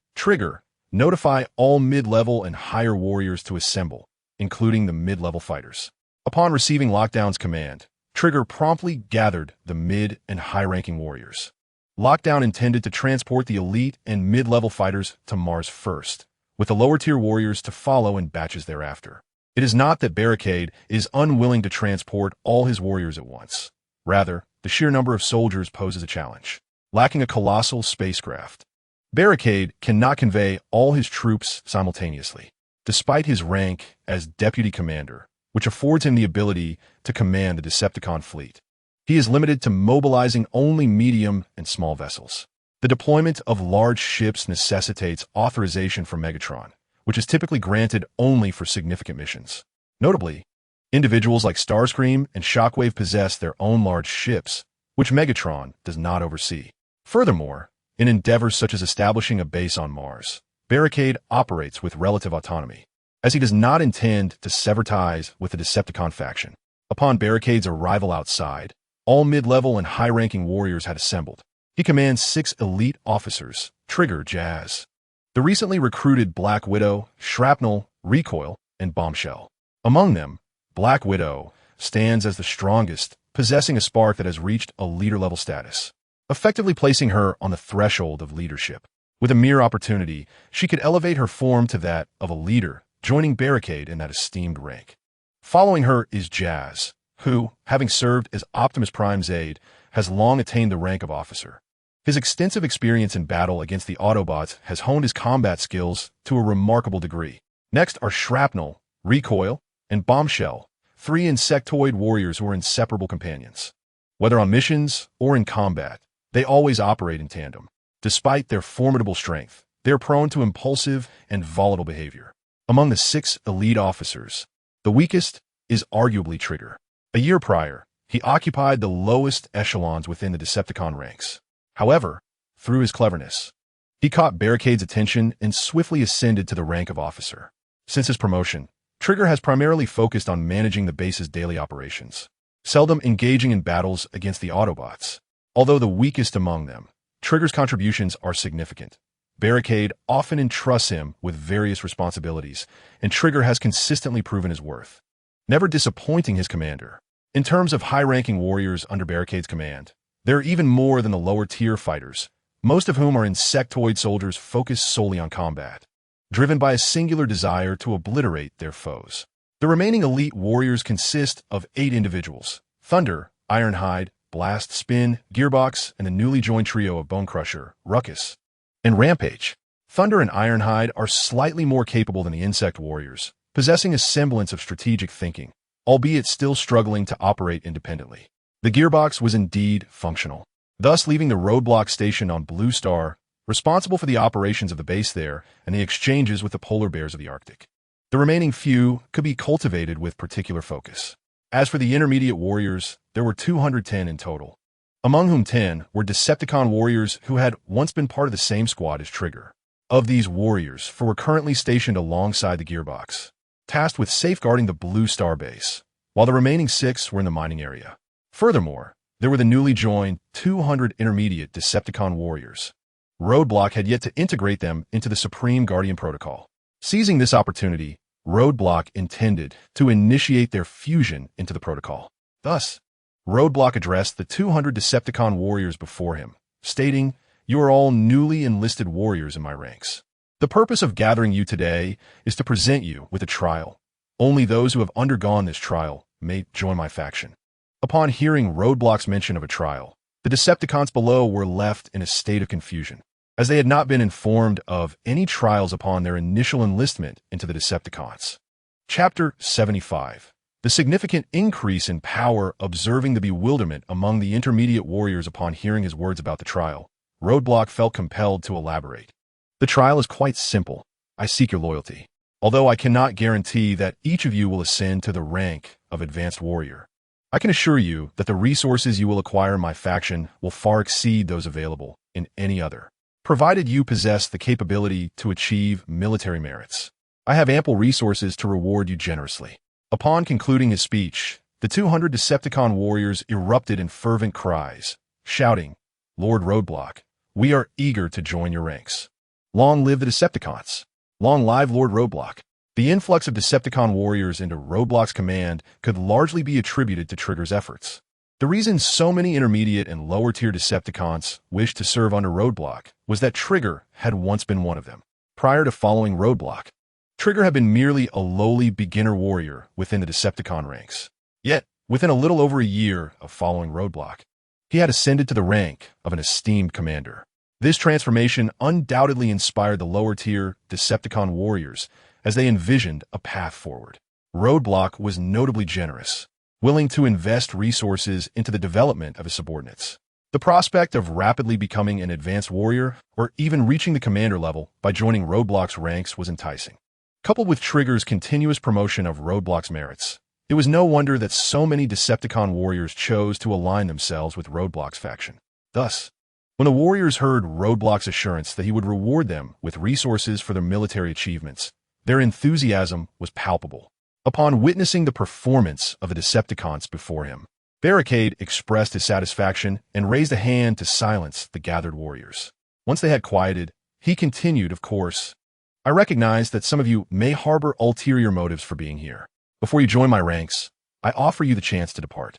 notify all mid-level and higher warriors to assemble, including the mid-level fighters. Upon receiving Lockdown's command, Trigger promptly gathered the mid and high-ranking warriors. Lockdown intended to transport the elite and mid-level fighters to Mars first, with the lower-tier warriors to follow in batches thereafter. It is not that Barricade is unwilling to transport all his warriors at once. Rather, the sheer number of soldiers poses a challenge. Lacking a colossal spacecraft, Barricade cannot convey all his troops simultaneously, despite his rank as deputy commander, which affords him the ability to command the Decepticon fleet. He is limited to mobilizing only medium and small vessels. The deployment of large ships necessitates authorization from Megatron, which is typically granted only for significant missions. Notably, individuals like Starscream and Shockwave possess their own large ships, which Megatron does not oversee. Furthermore, in endeavors such as establishing a base on Mars, Barricade operates with relative autonomy, as he does not intend to sever ties with the Decepticon faction. Upon Barricade's arrival outside, all mid-level and high-ranking warriors had assembled. He commands 6 elite officers, Trigger, Jazz, the recently recruited Black Widow, Shrapnel, Recoil, and Bombshell. Among them, Black Widow stands as the strongest, possessing a spark that has reached a leader-level status, effectively placing her on the threshold of leadership. With a mere opportunity, she could elevate her form to that of a leader, joining Barricade in that esteemed rank. Following her is Jazz, who, having served as Optimus Prime's aide, has long attained the rank of officer. His extensive experience in battle against the Autobots has honed his combat skills to a remarkable degree. Next are Shrapnel, Recoil, and Bombshell, 3 insectoid warriors who are inseparable companions. Whether on missions or in combat, they always operate in tandem. Despite their formidable strength, they are prone to impulsive and volatile behavior. Among the 6 elite officers, the weakest is arguably Trigger. A year prior, he occupied the lowest echelons within the Decepticon ranks. However, through his cleverness, he caught Barricade's attention and swiftly ascended to the rank of officer. Since his promotion, Trigger has primarily focused on managing the base's daily operations, seldom engaging in battles against the Autobots. Although the weakest among them, Trigger's contributions are significant, Barricade often entrusts him with various responsibilities, and Trigger has consistently proven his worth, never disappointing his commander. In terms of high-ranking warriors under Barricade's command, there are even more than the lower-tier fighters, most of whom are insectoid soldiers focused solely on combat, driven by a singular desire to obliterate their foes. The remaining elite warriors consist of 8 individuals: Thunder, Ironhide, Blast, Spin, Gearbox, and the newly joined trio of Bonecrusher, Ruckus, and Rampage. Thunder and Ironhide are slightly more capable than the insect warriors, possessing a semblance of strategic thinking, albeit still struggling to operate independently. The Gearbox was indeed functional, thus leaving the roadblock station on Blue Star responsible for the operations of the base there and the exchanges with the polar bears of the Arctic. The remaining few could be cultivated with particular focus. As for the intermediate warriors, there were 210 in total, among whom 10 were Decepticon warriors who had once been part of the same squad as Trigger. Of these warriors, 4 were currently stationed alongside the Gearbox, tasked with safeguarding the Blue Star base, while the remaining 6 were in the mining area. Furthermore, there were the newly joined 200 intermediate Decepticon warriors. Roadblock had yet to integrate them into the Supreme Guardian Protocol. Seizing this opportunity, Roadblock intended to initiate their fusion into the protocol. Thus, Roadblock addressed the 200 Decepticon warriors before him, stating, "You are all newly enlisted warriors in my ranks. The purpose of gathering you today is to present you with a trial. Only those who have undergone this trial may join my faction." Upon hearing Roadblock's mention of a trial, the Decepticons below were left in a state of confusion, as they had not been informed of any trials upon their initial enlistment into the Decepticons. Chapter 75. The significant increase in power. Observing the bewilderment among the intermediate warriors upon hearing his words about the trial, Roadblock felt compelled to elaborate. "The trial is quite simple. I seek your loyalty, although I cannot guarantee that each of you will ascend to the rank of advanced warrior. I can assure you that the resources you will acquire in my faction will far exceed those available in any other, provided you possess the capability to achieve military merits. I have ample resources to reward you generously." Upon concluding his speech, the 200 Decepticon warriors erupted in fervent cries, shouting, "Lord Roadblock, we are eager to join your ranks. Long live the Decepticons! Long live Lord Roadblock!" The influx of Decepticon warriors into Roadblock's command could largely be attributed to Trigger's efforts. The reason so many intermediate and lower-tier Decepticons wished to serve under Roadblock was that Trigger had once been one of them. Prior to following Roadblock, Trigger had been merely a lowly beginner warrior within the Decepticon ranks. Yet, within a little over a year of following Roadblock, he had ascended to the rank of an esteemed commander. This transformation undoubtedly inspired the lower-tier Decepticon warriors as they envisioned a path forward. Roadblock was notably generous, willing to invest resources into the development of his subordinates. The prospect of rapidly becoming an advanced warrior or even reaching the commander level by joining Roadblock's ranks was enticing. Coupled with Trigger's continuous promotion of Roadblock's merits, it was no wonder that so many Decepticon warriors chose to align themselves with Roadblock's faction. Thus, when the warriors heard Roadblock's assurance that he would reward them with resources for their military achievements, their enthusiasm was palpable. Upon witnessing the performance of the Decepticons before him, Barricade expressed his satisfaction and raised a hand to silence the gathered warriors. Once they had quieted, he continued, "Of course, I recognize that some of you may harbor ulterior motives for being here. Before you join my ranks, I offer you the chance to depart.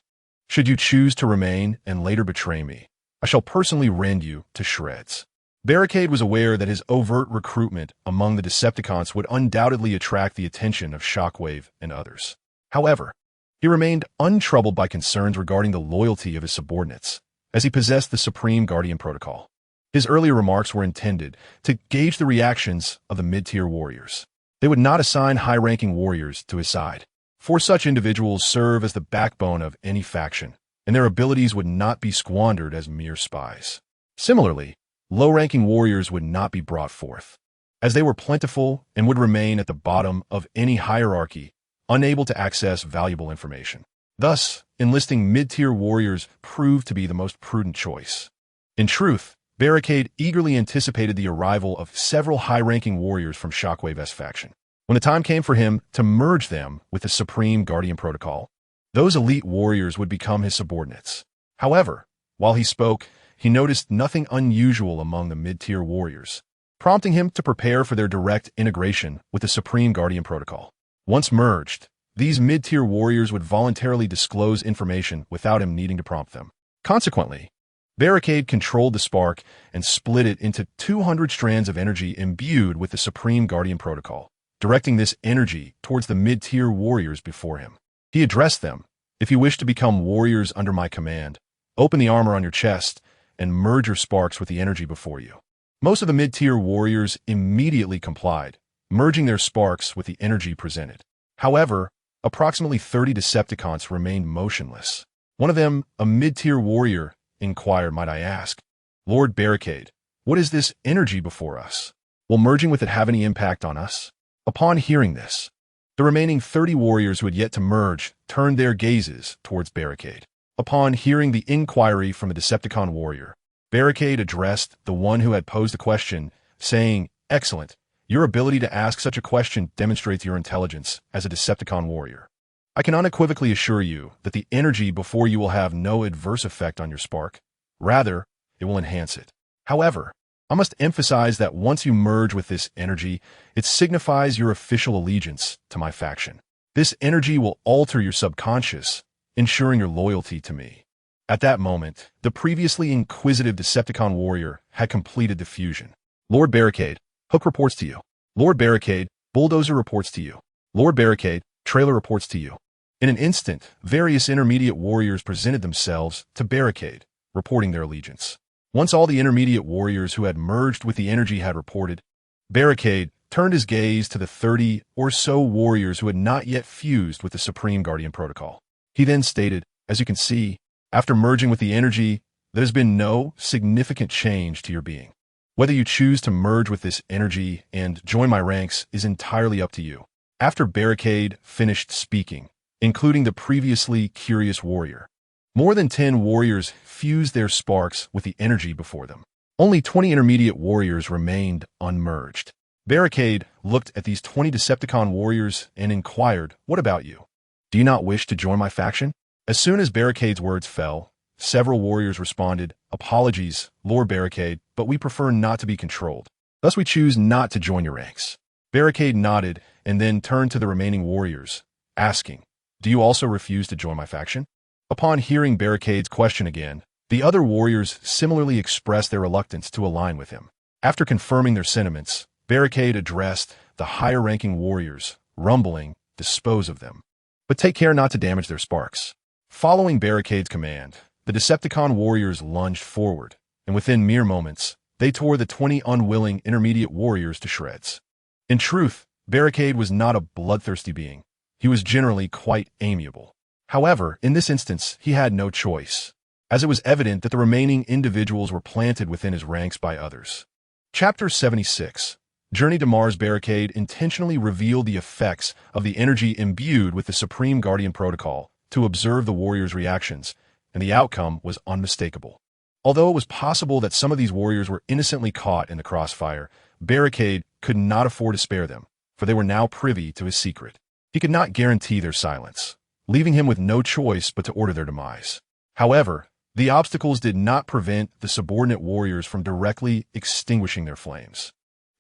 Should you choose to remain and later betray me, I shall personally rend you to shreds." Barricade was aware that his overt recruitment among the Decepticons would undoubtedly attract the attention of Shockwave and others. However, he remained untroubled by concerns regarding the loyalty of his subordinates, as he possessed the Supreme Guardian Protocol. His earlier remarks were intended to gauge the reactions of the mid-tier warriors. They would not assign high-ranking warriors to his side, for such individuals serve as the backbone of any faction, and their abilities would not be squandered as mere spies. Similarly, low-ranking warriors would not be brought forth, as they were plentiful and would remain at the bottom of any hierarchy, unable to access valuable information. Thus, enlisting mid-tier warriors proved to be the most prudent choice. In truth, Barricade eagerly anticipated the arrival of several high-ranking warriors from Shockwave's faction. When the time came for him to merge them with the Supreme Guardian Protocol, those elite warriors would become his subordinates. However, while he spoke, he noticed nothing unusual among the mid-tier warriors. prompting him to prepare for their direct integration with the Supreme Guardian Protocol. Once merged, these mid-tier warriors would voluntarily disclose information without him needing to prompt them. Consequently, Barricade controlled the spark and split it into 200 strands of energy imbued with the Supreme Guardian Protocol, directing this energy towards the mid-tier warriors before him. He addressed them, "If you wish to become warriors under my command, open the armor on your chest and merge your sparks with the energy before you." Most of the mid-tier warriors immediately complied, merging their sparks with the energy presented. However, approximately 30 Decepticons remained motionless. One of them, a mid-tier warrior, inquired, "Might I ask, Lord Barricade, what is this energy before us? Will merging with it have any impact on us?" Upon hearing this, the remaining 30 warriors who had yet to merge turned their gazes towards Barricade. Upon hearing the inquiry from a Decepticon warrior, Barricade addressed the one who had posed the question, saying, "Excellent. Your ability to ask such a question demonstrates your intelligence as a Decepticon warrior. I can unequivocally assure you that the energy before you will have no adverse effect on your spark. Rather, it will enhance it. However, I must emphasize that once you merge with this energy, it signifies your official allegiance to my faction. This energy will alter your subconscious, ensuring your loyalty to me." At that moment, the previously inquisitive Decepticon warrior had completed the fusion. "Lord Barricade, Hook reports to you. Lord Barricade, Bulldozer reports to you. Lord Barricade, Trailer reports to you." In an instant, various intermediate warriors presented themselves to Barricade, reporting their allegiance. Once all the intermediate warriors who had merged with the energy had reported, Barricade turned his gaze to the 30 or so warriors who had not yet fused with the Supreme Guardian Protocol. He then stated, "As you can see, after merging with the energy, there has been no significant change to your being. Whether you choose to merge with this energy and join my ranks is entirely up to you." After Barricade finished speaking, including the previously curious warrior, more than 10 warriors fused their sparks with the energy before them. Only 20 intermediate warriors remained unmerged. Barricade looked at these 20 Decepticon warriors and inquired, "What about you? Do you not wish to join my faction?" As soon as Barricade's words fell, several warriors responded, "Apologies, Lord Barricade, but we prefer not to be controlled. Thus we choose not to join your ranks." Barricade nodded and then turned to the remaining warriors, asking, "Do you also refuse to join my faction?" Upon hearing Barricade's question again, the other warriors similarly expressed their reluctance to align with him. After confirming their sentiments, Barricade addressed the higher-ranking warriors, rumbling, "Dispose of them. But take care not to damage their sparks." Following Barricade's command, the Decepticon warriors lunged forward, and within mere moments, they tore the 20 unwilling intermediate warriors to shreds. In truth, Barricade was not a bloodthirsty being. He was generally quite amiable. However, in this instance, he had no choice, as it was evident that the remaining individuals were planted within his ranks by others. Chapter 76. Journey to Mars. Barricade intentionally revealed the effects of the energy imbued with the Supreme Guardian Protocol to observe the warriors' reactions, and the outcome was unmistakable. Although it was possible that some of these warriors were innocently caught in the crossfire, Barricade could not afford to spare them, for they were now privy to his secret. He could not guarantee their silence, leaving him with no choice but to order their demise. However, the obstacles did not prevent the subordinate warriors from directly extinguishing their flames.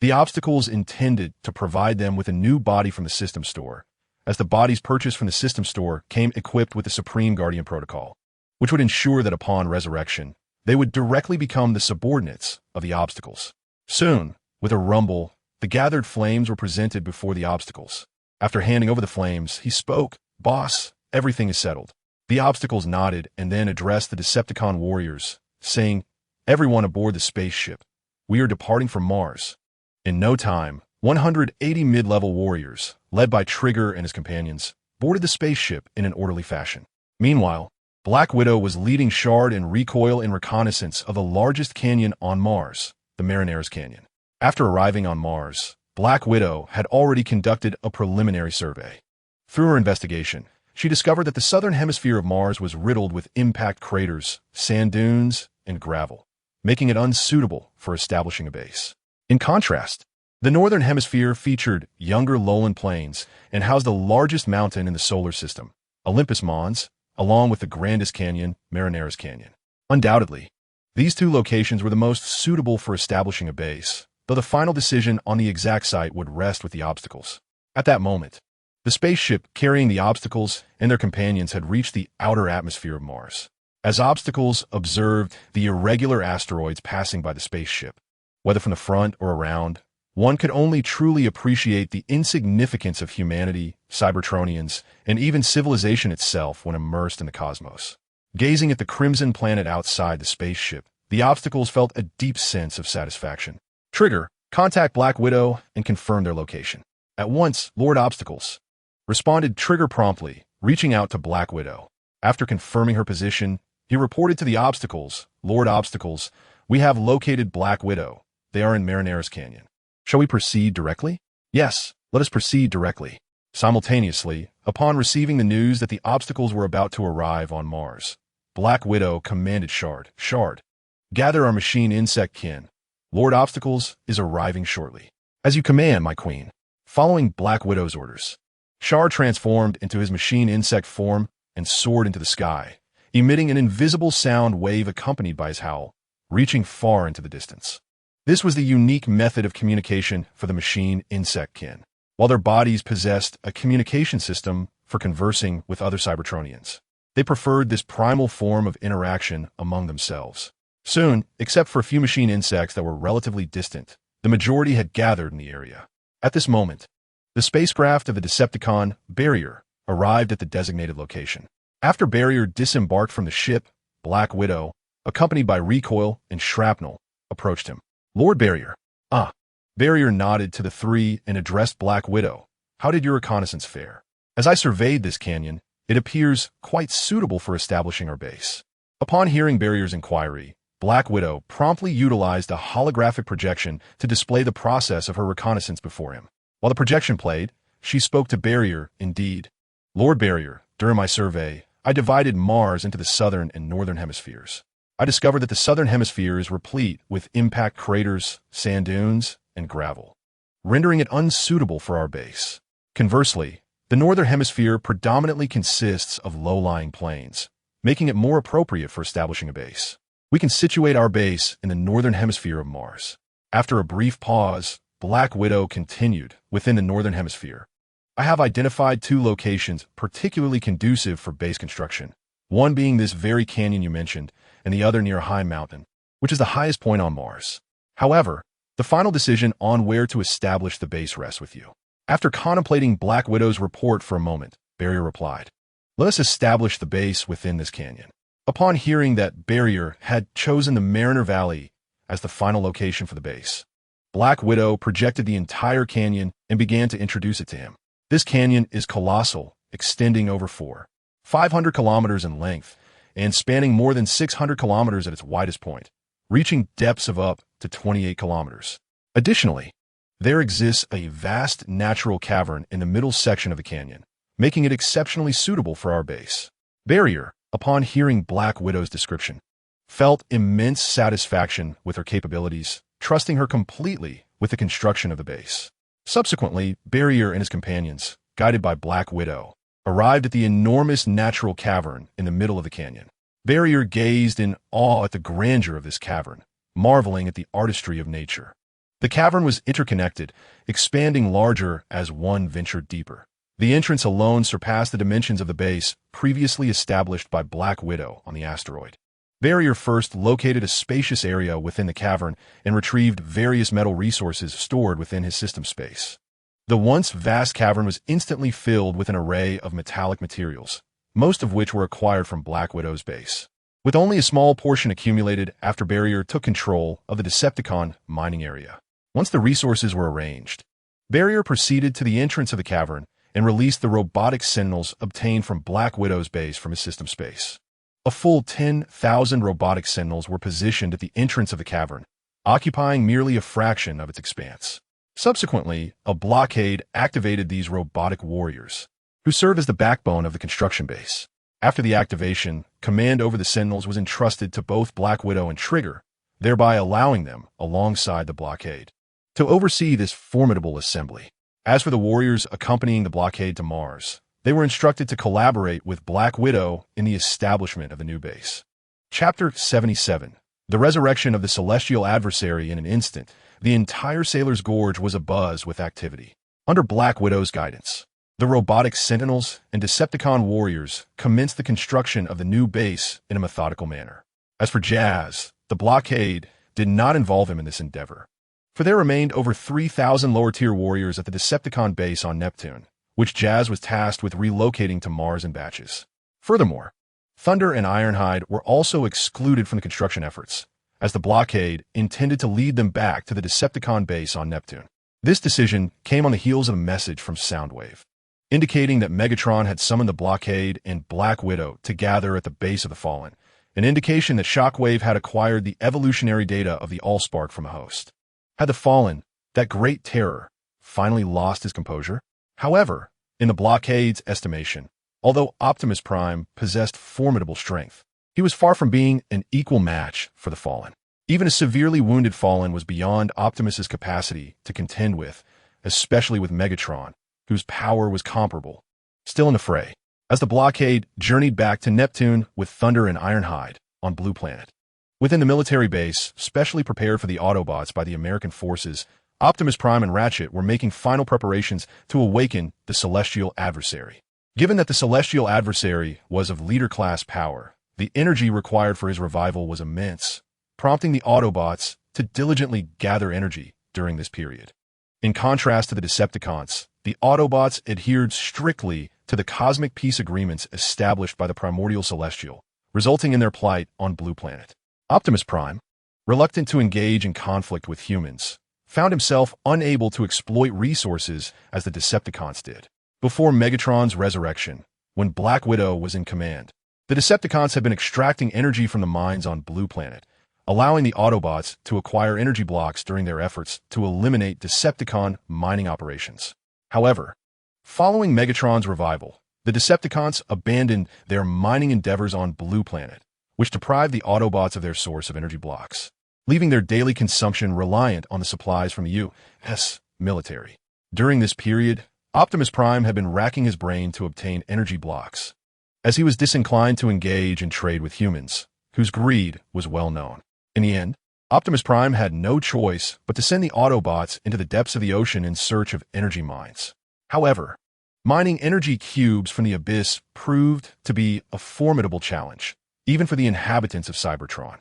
The obstacles intended to provide them with a new body from the system store, as the bodies purchased from the system store came equipped with the Supreme Guardian Protocol, which would ensure that upon resurrection, they would directly become the subordinates of the obstacles. Soon, with a rumble, the gathered flames were presented before the obstacles. After handing over the flames, he spoke, "Boss, everything is settled." The obstacles nodded and then addressed the Decepticon warriors, saying, "Everyone aboard the spaceship. We are departing from Mars." In no time, 180 mid-level warriors, led by Trigger and his companions, boarded the spaceship in an orderly fashion. Meanwhile, Black Widow was leading Shard and Recoil in reconnaissance of the largest canyon on Mars, the Marineris Canyon. After arriving on Mars, Black Widow had already conducted a preliminary survey. Through her investigation, she discovered that the southern hemisphere of Mars was riddled with impact craters, sand dunes, and gravel, making it unsuitable for establishing a base. In contrast, the northern hemisphere featured younger lowland plains and housed the largest mountain in the solar system, Olympus Mons, along with the grandest canyon, Marineris Canyon. Undoubtedly, these two locations were the most suitable for establishing a base, though the final decision on the exact site would rest with the obstacles. At that moment, the spaceship carrying the obstacles and their companions had reached the outer atmosphere of Mars. As obstacles observed the irregular asteroids passing by the spaceship, whether from the front or around, one could only truly appreciate the insignificance of humanity, Cybertronians, and even civilization itself when immersed in the cosmos. Gazing at the crimson planet outside the spaceship, the obstacles felt a deep sense of satisfaction. Trigger, contact Black Widow and confirm their location. At once, Lord Obstacles, responded Trigger promptly, reaching out to Black Widow. After confirming her position, he reported to the Obstacles, Lord Obstacles, we have located Black Widow. They are in Marineris Canyon. Shall we proceed directly? Yes, let us proceed directly. Simultaneously, upon receiving the news that the Obstacles were about to arrive on Mars, Black Widow commanded Shard, gather our machine insect kin. Lord Obstacles is arriving shortly. As you command, my queen. Following Black Widow's orders, Shard transformed into his machine insect form and soared into the sky, emitting an invisible sound wave accompanied by his howl, reaching far into the distance. This was the unique method of communication for the machine insect kin, while their bodies possessed a communication system for conversing with other Cybertronians. They preferred this primal form of interaction among themselves. Soon, except for a few machine insects that were relatively distant, the majority had gathered in the area. At this moment, the spacecraft of the Decepticon, Barrier, arrived at the designated location. After Barrier disembarked from the ship, Black Widow, accompanied by Recoil and Shrapnel, approached him. Lord Barrier. Barrier nodded to the three and addressed Black Widow. How did your reconnaissance fare? As I surveyed this canyon, it appears quite suitable for establishing our base. Upon hearing Barrier's inquiry, Black Widow promptly utilized a holographic projection to display the process of her reconnaissance before him. While the projection played, she spoke to Barrier, indeed. Lord Barrier, during my survey, I divided Mars into the southern and northern hemispheres. I discovered that the southern hemisphere is replete with impact craters, sand dunes, and gravel, rendering it unsuitable for our base. Conversely, the northern hemisphere predominantly consists of low-lying plains, making it more appropriate for establishing a base. We can situate our base in the northern hemisphere of Mars. After a brief pause, Black Widow continued within the northern hemisphere. I have identified two locations particularly conducive for base construction, one being this very canyon you mentioned, and the other near a high mountain, which is the highest point on Mars. However, the final decision on where to establish the base rests with you. After contemplating Black Widow's report for a moment, Barrier replied, let us establish the base within this canyon. Upon hearing that Barrier had chosen the Mariner Valley as the final location for the base, Black Widow projected the entire canyon and began to introduce it to him. This canyon is colossal, extending over 500 kilometers in length and spanning more than 600 kilometers at its widest point, reaching depths of up to 28 kilometers. Additionally, there exists a vast natural cavern in the middle section of the canyon, making it exceptionally suitable for our base. Barrier, upon hearing Black Widow's description, felt immense satisfaction with her capabilities, trusting her completely with the construction of the base. Subsequently, Barrier and his companions, guided by Black Widow, arrived at the enormous natural cavern in the middle of the canyon. Barrier gazed in awe at the grandeur of this cavern, marveling at the artistry of nature. The cavern was interconnected, expanding larger as one ventured deeper. The entrance alone surpassed the dimensions of the base previously established by Black Widow on the asteroid. Barrier first located a spacious area within the cavern and retrieved various metal resources stored within his system space. The once vast cavern was instantly filled with an array of metallic materials, most of which were acquired from Black Widow's base, with only a small portion accumulated after Barrier took control of the Decepticon mining area. Once the resources were arranged, Barrier proceeded to the entrance of the cavern and released the robotic sentinels obtained from Black Widow's base from his system space. A full 10,000 robotic sentinels were positioned at the entrance of the cavern, occupying merely a fraction of its expanse. Subsequently, a blockade activated these robotic warriors, who serve as the backbone of the construction base. After the activation, command over the sentinels was entrusted to both Black Widow and Trigger, thereby allowing them, alongside the blockade, to oversee this formidable assembly. As for the warriors accompanying the blockade to Mars, they were instructed to collaborate with Black Widow in the establishment of the new base. Chapter 77. The resurrection of the celestial adversary in an instant, the entire Sailor's Gorge was abuzz with activity. Under Black Widow's guidance, the robotic Sentinels and Decepticon warriors commenced the construction of the new base in a methodical manner. As for Jazz, the blockade did not involve him in this endeavor, for there remained over 3,000 lower-tier warriors at the Decepticon base on Neptune, which Jazz was tasked with relocating to Mars in batches. Furthermore, Thunder and Ironhide were also excluded from the construction efforts, as the blockade intended to lead them back to the Decepticon base on Neptune. This decision came on the heels of a message from Soundwave, indicating that Megatron had summoned the blockade and Black Widow to gather at the base of the Fallen, an indication that Shockwave had acquired the evolutionary data of the AllSpark from a host. Had the Fallen, that great terror, finally lost his composure? However, in the blockade's estimation, although Optimus Prime possessed formidable strength, he was far from being an equal match for the Fallen. Even a severely wounded Fallen was beyond Optimus's capacity to contend with, especially with Megatron, whose power was comparable. Still in the fray, as the blockade journeyed back to Neptune with Thunder and Ironhide on Blue Planet. Within the military base, specially prepared for the Autobots by the American forces, Optimus Prime and Ratchet were making final preparations to awaken the celestial adversary. Given that the celestial adversary was of leader-class power, the energy required for his revival was immense, prompting the Autobots to diligently gather energy during this period. In contrast to the Decepticons, the Autobots adhered strictly to the cosmic peace agreements established by the primordial celestial, resulting in their plight on Blue Planet. Optimus Prime, reluctant to engage in conflict with humans, found himself unable to exploit resources as the Decepticons did. Before Megatron's resurrection, when Black Widow was in command, the Decepticons had been extracting energy from the mines on Blue Planet, allowing the Autobots to acquire energy blocks during their efforts to eliminate Decepticon mining operations. However, following Megatron's revival, the Decepticons abandoned their mining endeavors on Blue Planet, which deprived the Autobots of their source of energy blocks, leaving their daily consumption reliant on the supplies from the U.S. military. During this period, Optimus Prime had been racking his brain to obtain energy blocks, as he was disinclined to engage in trade with humans, whose greed was well known. In the end, Optimus Prime had no choice but to send the Autobots into the depths of the ocean in search of energy mines. However, mining energy cubes from the abyss proved to be a formidable challenge, even for the inhabitants of Cybertron.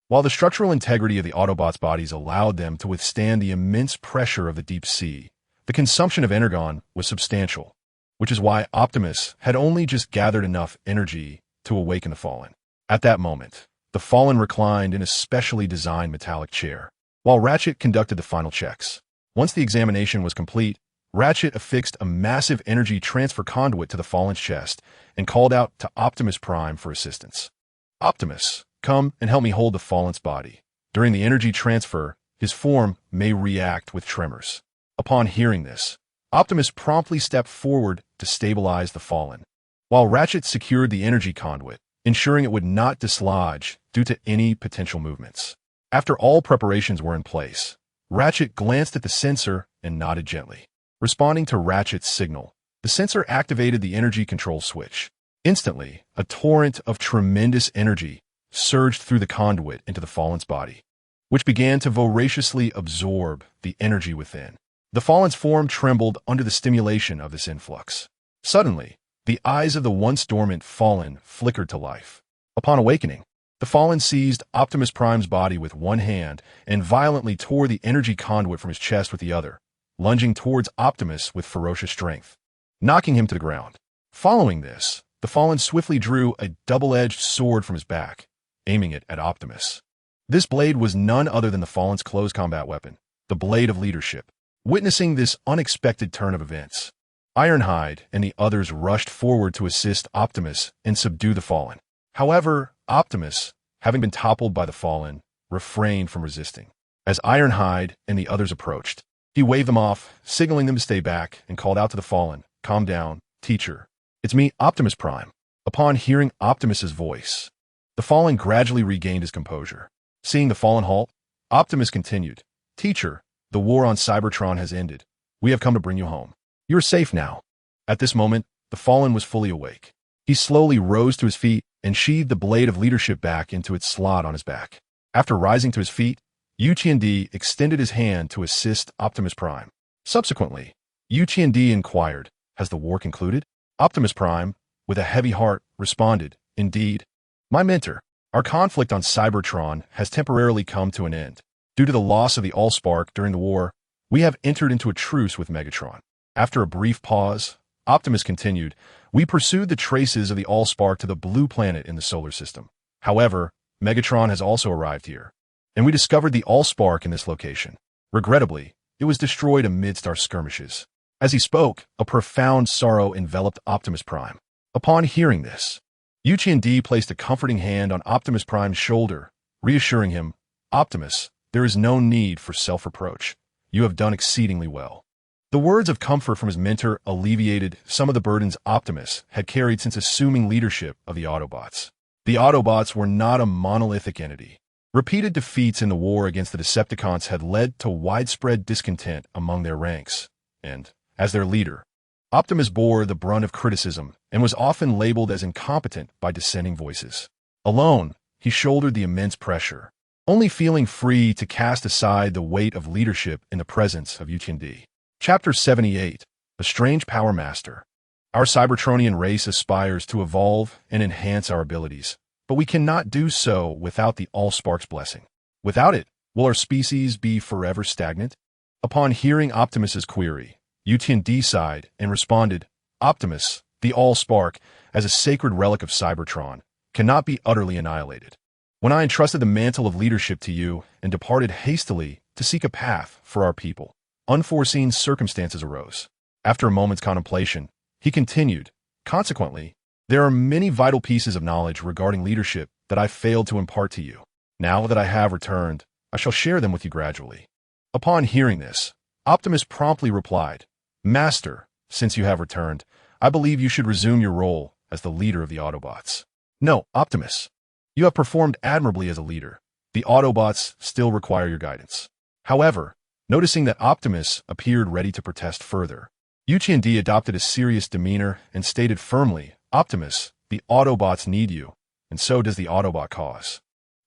While the structural integrity of the Autobots' bodies allowed them to withstand the immense pressure of the deep sea, the consumption of energon was substantial, which is why Optimus had only just gathered enough energy to awaken the Fallen. At that moment, the Fallen reclined in a specially designed metallic chair, while Ratchet conducted the final checks. Once the examination was complete, Ratchet affixed a massive energy transfer conduit to the Fallen's chest and called out to Optimus Prime for assistance. "Optimus, come and help me hold the Fallen's body. During the energy transfer, his form may react with tremors." Upon hearing this, Optimus promptly stepped forward to stabilize the Fallen, while Ratchet secured the energy conduit, ensuring it would not dislodge due to any potential movements. After all preparations were in place, Ratchet glanced at the sensor and nodded gently. Responding to Ratchet's signal, the sensor activated the energy control switch. Instantly, a torrent of tremendous energy surged through the conduit into the Fallen's body, which began to voraciously absorb the energy within. The Fallen's form trembled under the stimulation of this influx. Suddenly, the eyes of the once dormant Fallen flickered to life. Upon awakening, the Fallen seized Optimus Prime's body with one hand and violently tore the energy conduit from his chest with the other, lunging towards Optimus with ferocious strength, knocking him to the ground. Following this, the Fallen swiftly drew a double-edged sword from his back, aiming it at Optimus. This blade was none other than the Fallen's close combat weapon, the Blade of Leadership. Witnessing this unexpected turn of events, Ironhide and the others rushed forward to assist Optimus and subdue the Fallen. However, Optimus, having been toppled by the Fallen, refrained from resisting. As Ironhide and the others approached, he waved them off, signaling them to stay back, and called out to the Fallen, "Calm down, teacher. It's me, Optimus Prime." Upon hearing Optimus's voice, the Fallen gradually regained his composure. Seeing the Fallen halt, Optimus continued, "Teacher, the war on Cybertron has ended. We have come to bring you home. You are safe now." At this moment, the Fallen was fully awake. He slowly rose to his feet and sheathed the Blade of Leadership back into its slot on his back. After rising to his feet, Yuqiandi extended his hand to assist Optimus Prime. Subsequently, Yuqiandi inquired, "Has the war concluded?" Optimus Prime, with a heavy heart, responded, "Indeed. My mentor, our conflict on Cybertron has temporarily come to an end. Due to the loss of the AllSpark during the war, we have entered into a truce with Megatron." After a brief pause, Optimus continued, "We pursued the traces of the AllSpark to the blue planet in the solar system. However, Megatron has also arrived here, and we discovered the AllSpark in this location. Regrettably, it was destroyed amidst our skirmishes." As he spoke, a profound sorrow enveloped Optimus Prime. Upon hearing this, Yuqiandi placed a comforting hand on Optimus Prime's shoulder, reassuring him, "Optimus, there is no need for self-reproach. You have done exceedingly well." The words of comfort from his mentor alleviated some of the burdens Optimus had carried since assuming leadership of the Autobots. The Autobots were not a monolithic entity. Repeated defeats in the war against the Decepticons had led to widespread discontent among their ranks, and, as their leader, Optimus bore the brunt of criticism and was often labeled as incompetent by dissenting voices. Alone, he shouldered the immense pressure, only feeling free to cast aside the weight of leadership in the presence of Yuqiandi. Chapter 78, A Strange Power Master. Our Cybertronian race aspires to evolve and enhance our abilities, but we cannot do so without the AllSpark's blessing. Without it, will our species be forever stagnant? Upon hearing Optimus's query, Yuqiandi sighed and responded, "Optimus, the AllSpark, as a sacred relic of Cybertron, cannot be utterly annihilated. When I entrusted the mantle of leadership to you and departed hastily to seek a path for our people, unforeseen circumstances arose." After a moment's contemplation, he continued, "Consequently, there are many vital pieces of knowledge regarding leadership that I failed to impart to you. Now that I have returned, I shall share them with you gradually." Upon hearing this, Optimus promptly replied, "Master, since you have returned, I believe you should resume your role as the leader of the Autobots." "No, Optimus. You have performed admirably as a leader. The Autobots still require your guidance." However, noticing that Optimus appeared ready to protest further, Yuqiandi adopted a serious demeanor and stated firmly, "Optimus, the Autobots need you, and so does the Autobot cause.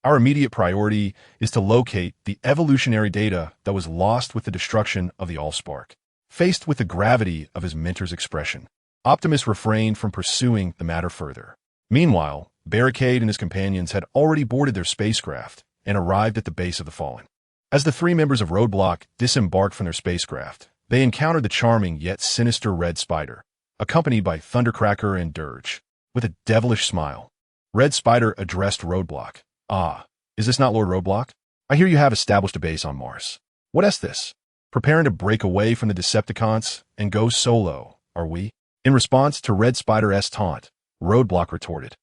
Our immediate priority is to locate the evolutionary data that was lost with the destruction of the AllSpark." Faced with the gravity of his mentor's expression, Optimus refrained from pursuing the matter further. Meanwhile, Barricade and his companions had already boarded their spacecraft and arrived at the base of the Fallen. As the three members of Roadblock disembarked from their spacecraft, they encountered the charming yet sinister Red Spider, accompanied by Thundercracker and Dirge. With a devilish smile, Red Spider addressed Roadblock. "Ah, is this not Lord Roadblock? I hear you have established a base on Mars. What is this? Preparing to break away from the Decepticons and go solo, are we?" In response to Red Spider's taunt, Roadblock retorted,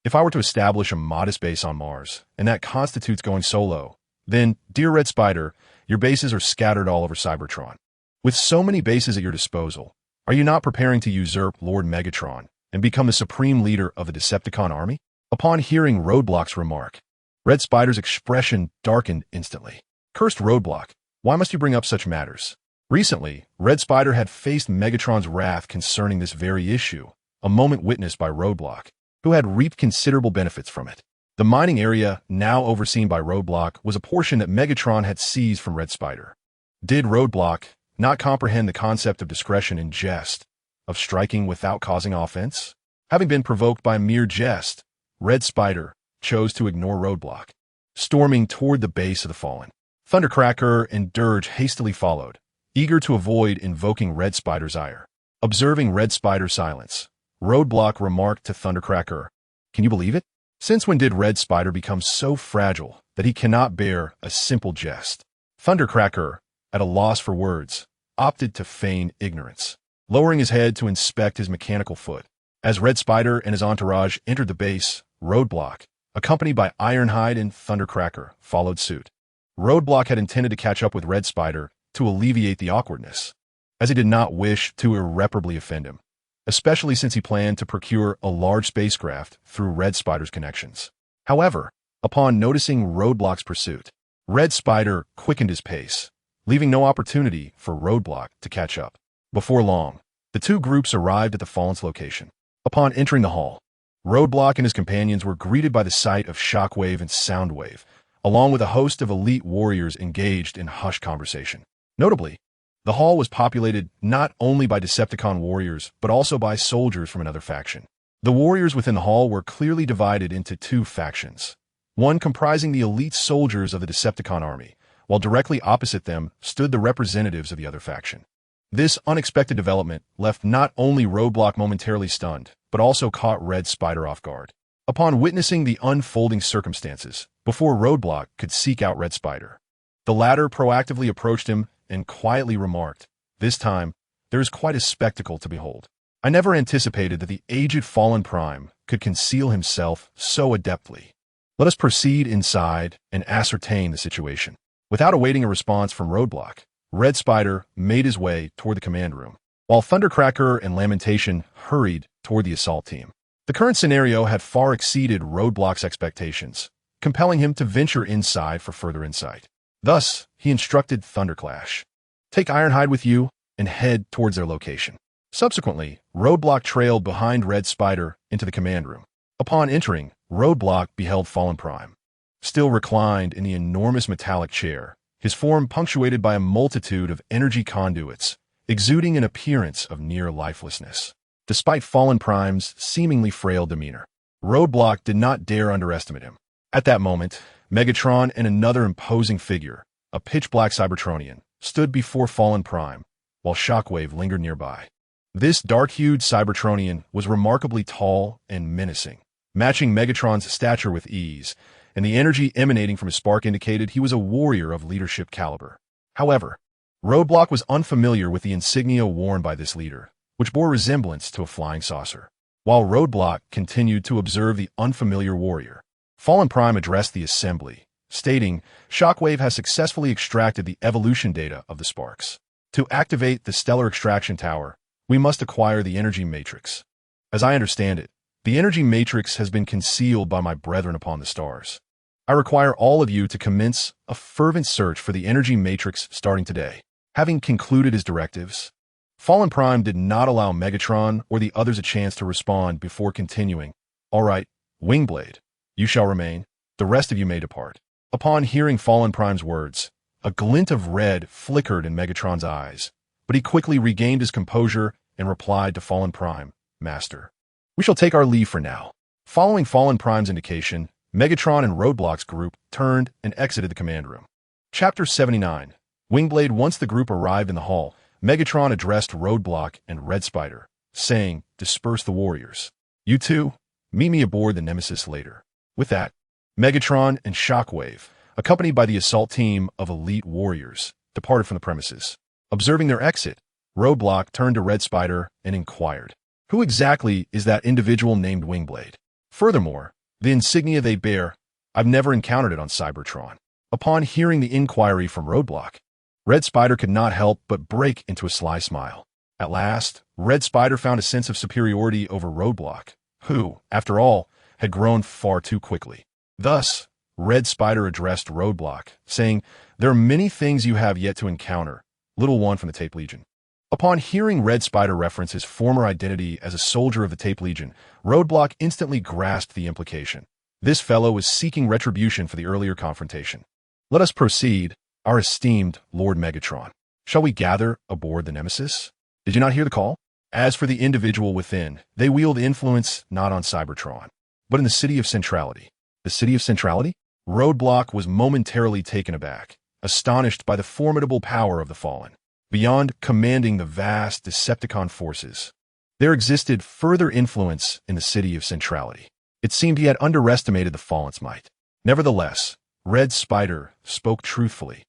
"If I were to establish a modest base on Mars, and that constitutes going solo, then, dear Red Spider, your bases are scattered all over Cybertron. With so many bases at your disposal, are you not preparing to usurp Lord Megatron and become the supreme leader of the Decepticon army?" Upon hearing Roadblock's remark, Red Spider's expression darkened instantly. "Cursed Roadblock, why must you bring up such matters?" Recently, Red Spider had faced Megatron's wrath concerning this very issue, a moment witnessed by Roadblock, who had reaped considerable benefits from it. The mining area, now overseen by Roadblock, was a portion that Megatron had seized from Red Spider. Did Roadblock not comprehend the concept of discretion in jest, of striking without causing offense? Having been provoked by a mere jest, Red Spider chose to ignore Roadblock, storming toward the base of the Fallen. Thundercracker and Dirge hastily followed, eager to avoid invoking Red Spider's ire. Observing Red Spider's silence, Roadblock remarked to Thundercracker, "Can you believe it? Since when did Red Spider become so fragile that he cannot bear a simple jest?" Thundercracker, at a loss for words, opted to feign ignorance, lowering his head to inspect his mechanical foot. As Red Spider and his entourage entered the base, Roadblock, accompanied by Ironhide and Thundercracker, followed suit. Roadblock had intended to catch up with Red Spider to alleviate the awkwardness, as he did not wish to irreparably offend him, especially since he planned to procure a large spacecraft through Red Spider's connections. However, upon noticing Roadblock's pursuit, Red Spider quickened his pace, leaving no opportunity for Roadblock to catch up. Before long, the two groups arrived at the Fallen's location. Upon entering the hall, Roadblock and his companions were greeted by the sight of Shockwave and Soundwave, along with a host of elite warriors engaged in hushed conversation. Notably, the hall was populated not only by Decepticon warriors, but also by soldiers from another faction. The warriors within the hall were clearly divided into two factions, one comprising the elite soldiers of the Decepticon army, while directly opposite them stood the representatives of the other faction. This unexpected development left not only Roadblock momentarily stunned, but also caught Red Spider off guard. Upon witnessing the unfolding circumstances, before Roadblock could seek out Red Spider, the latter proactively approached him and quietly remarked, "This time, there is quite a spectacle to behold. I never anticipated that the aged Fallen Prime could conceal himself so adeptly. Let us proceed inside and ascertain the situation." Without awaiting a response from Roadblock, Red Spider made his way toward the command room, while Thundercracker and Lamentation hurried toward the assault team. The current scenario had far exceeded Roadblock's expectations, compelling him to venture inside for further insight. Thus, he instructed Thunderclash, "Take Ironhide with you and head towards their location." Subsequently, Roadblock trailed behind Red Spider into the command room. Upon entering, Roadblock beheld Fallen Prime, still reclined in the enormous metallic chair, his form punctuated by a multitude of energy conduits, exuding an appearance of near lifelessness. Despite Fallen Prime's seemingly frail demeanor, Roadblock did not dare underestimate him. At that moment, Megatron and another imposing figure, a pitch-black Cybertronian, stood before Fallen Prime, while Shockwave lingered nearby. This dark-hued Cybertronian was remarkably tall and menacing, matching Megatron's stature with ease, and the energy emanating from his spark indicated he was a warrior of leadership caliber. However, Roadblock was unfamiliar with the insignia worn by this leader, which bore resemblance to a flying saucer. While Roadblock continued to observe the unfamiliar warrior, Fallen Prime addressed the assembly, stating, "Shockwave has successfully extracted the evolution data of the sparks. To activate the stellar extraction tower, we must acquire the energy matrix. As I understand it, the energy matrix has been concealed by my brethren upon the stars. I require all of you to commence a fervent search for the energy matrix starting today." Having concluded his directives, Fallen Prime did not allow Megatron or the others a chance to respond before continuing, "All right, Wingblade, you shall remain. The rest of you may depart." Upon hearing Fallen Prime's words, a glint of red flickered in Megatron's eyes, but he quickly regained his composure and replied to Fallen Prime, "Master, we shall take our leave for now." Following Fallen Prime's indication, Megatron and Roadblock's group turned and exited the command room. Chapter 79. Wingblade. Once the group arrived in the hall, Megatron addressed Roadblock and Red Spider, saying, "Disperse the warriors. You two, meet me aboard the Nemesis later." With that, Megatron and Shockwave, accompanied by the assault team of elite warriors, departed from the premises. Observing their exit, Roadblock turned to Red Spider and inquired, "Who exactly is that individual named Wingblade? Furthermore, the insignia they bear, I've never encountered it on Cybertron." Upon hearing the inquiry from Roadblock, Red Spider could not help but break into a sly smile. At last, Red Spider found a sense of superiority over Roadblock, who, after all, had grown far too quickly. Thus, Red Spider addressed Roadblock, saying, "There are many things you have yet to encounter, little one from the Tape Legion." Upon hearing Red Spider reference his former identity as a soldier of the Tape Legion, Roadblock instantly grasped the implication. This fellow was seeking retribution for the earlier confrontation. "Let us proceed, our esteemed Lord Megatron. Shall we gather aboard the Nemesis? Did you not hear the call? As for the individual within, they wield influence not on Cybertron, but in the City of Centrality." The City of Centrality? Roadblock was momentarily taken aback, astonished by the formidable power of the Fallen. Beyond commanding the vast Decepticon forces, there existed further influence in the City of Centrality. It seemed he had underestimated the Fallen's might. Nevertheless, Red Spider spoke truthfully.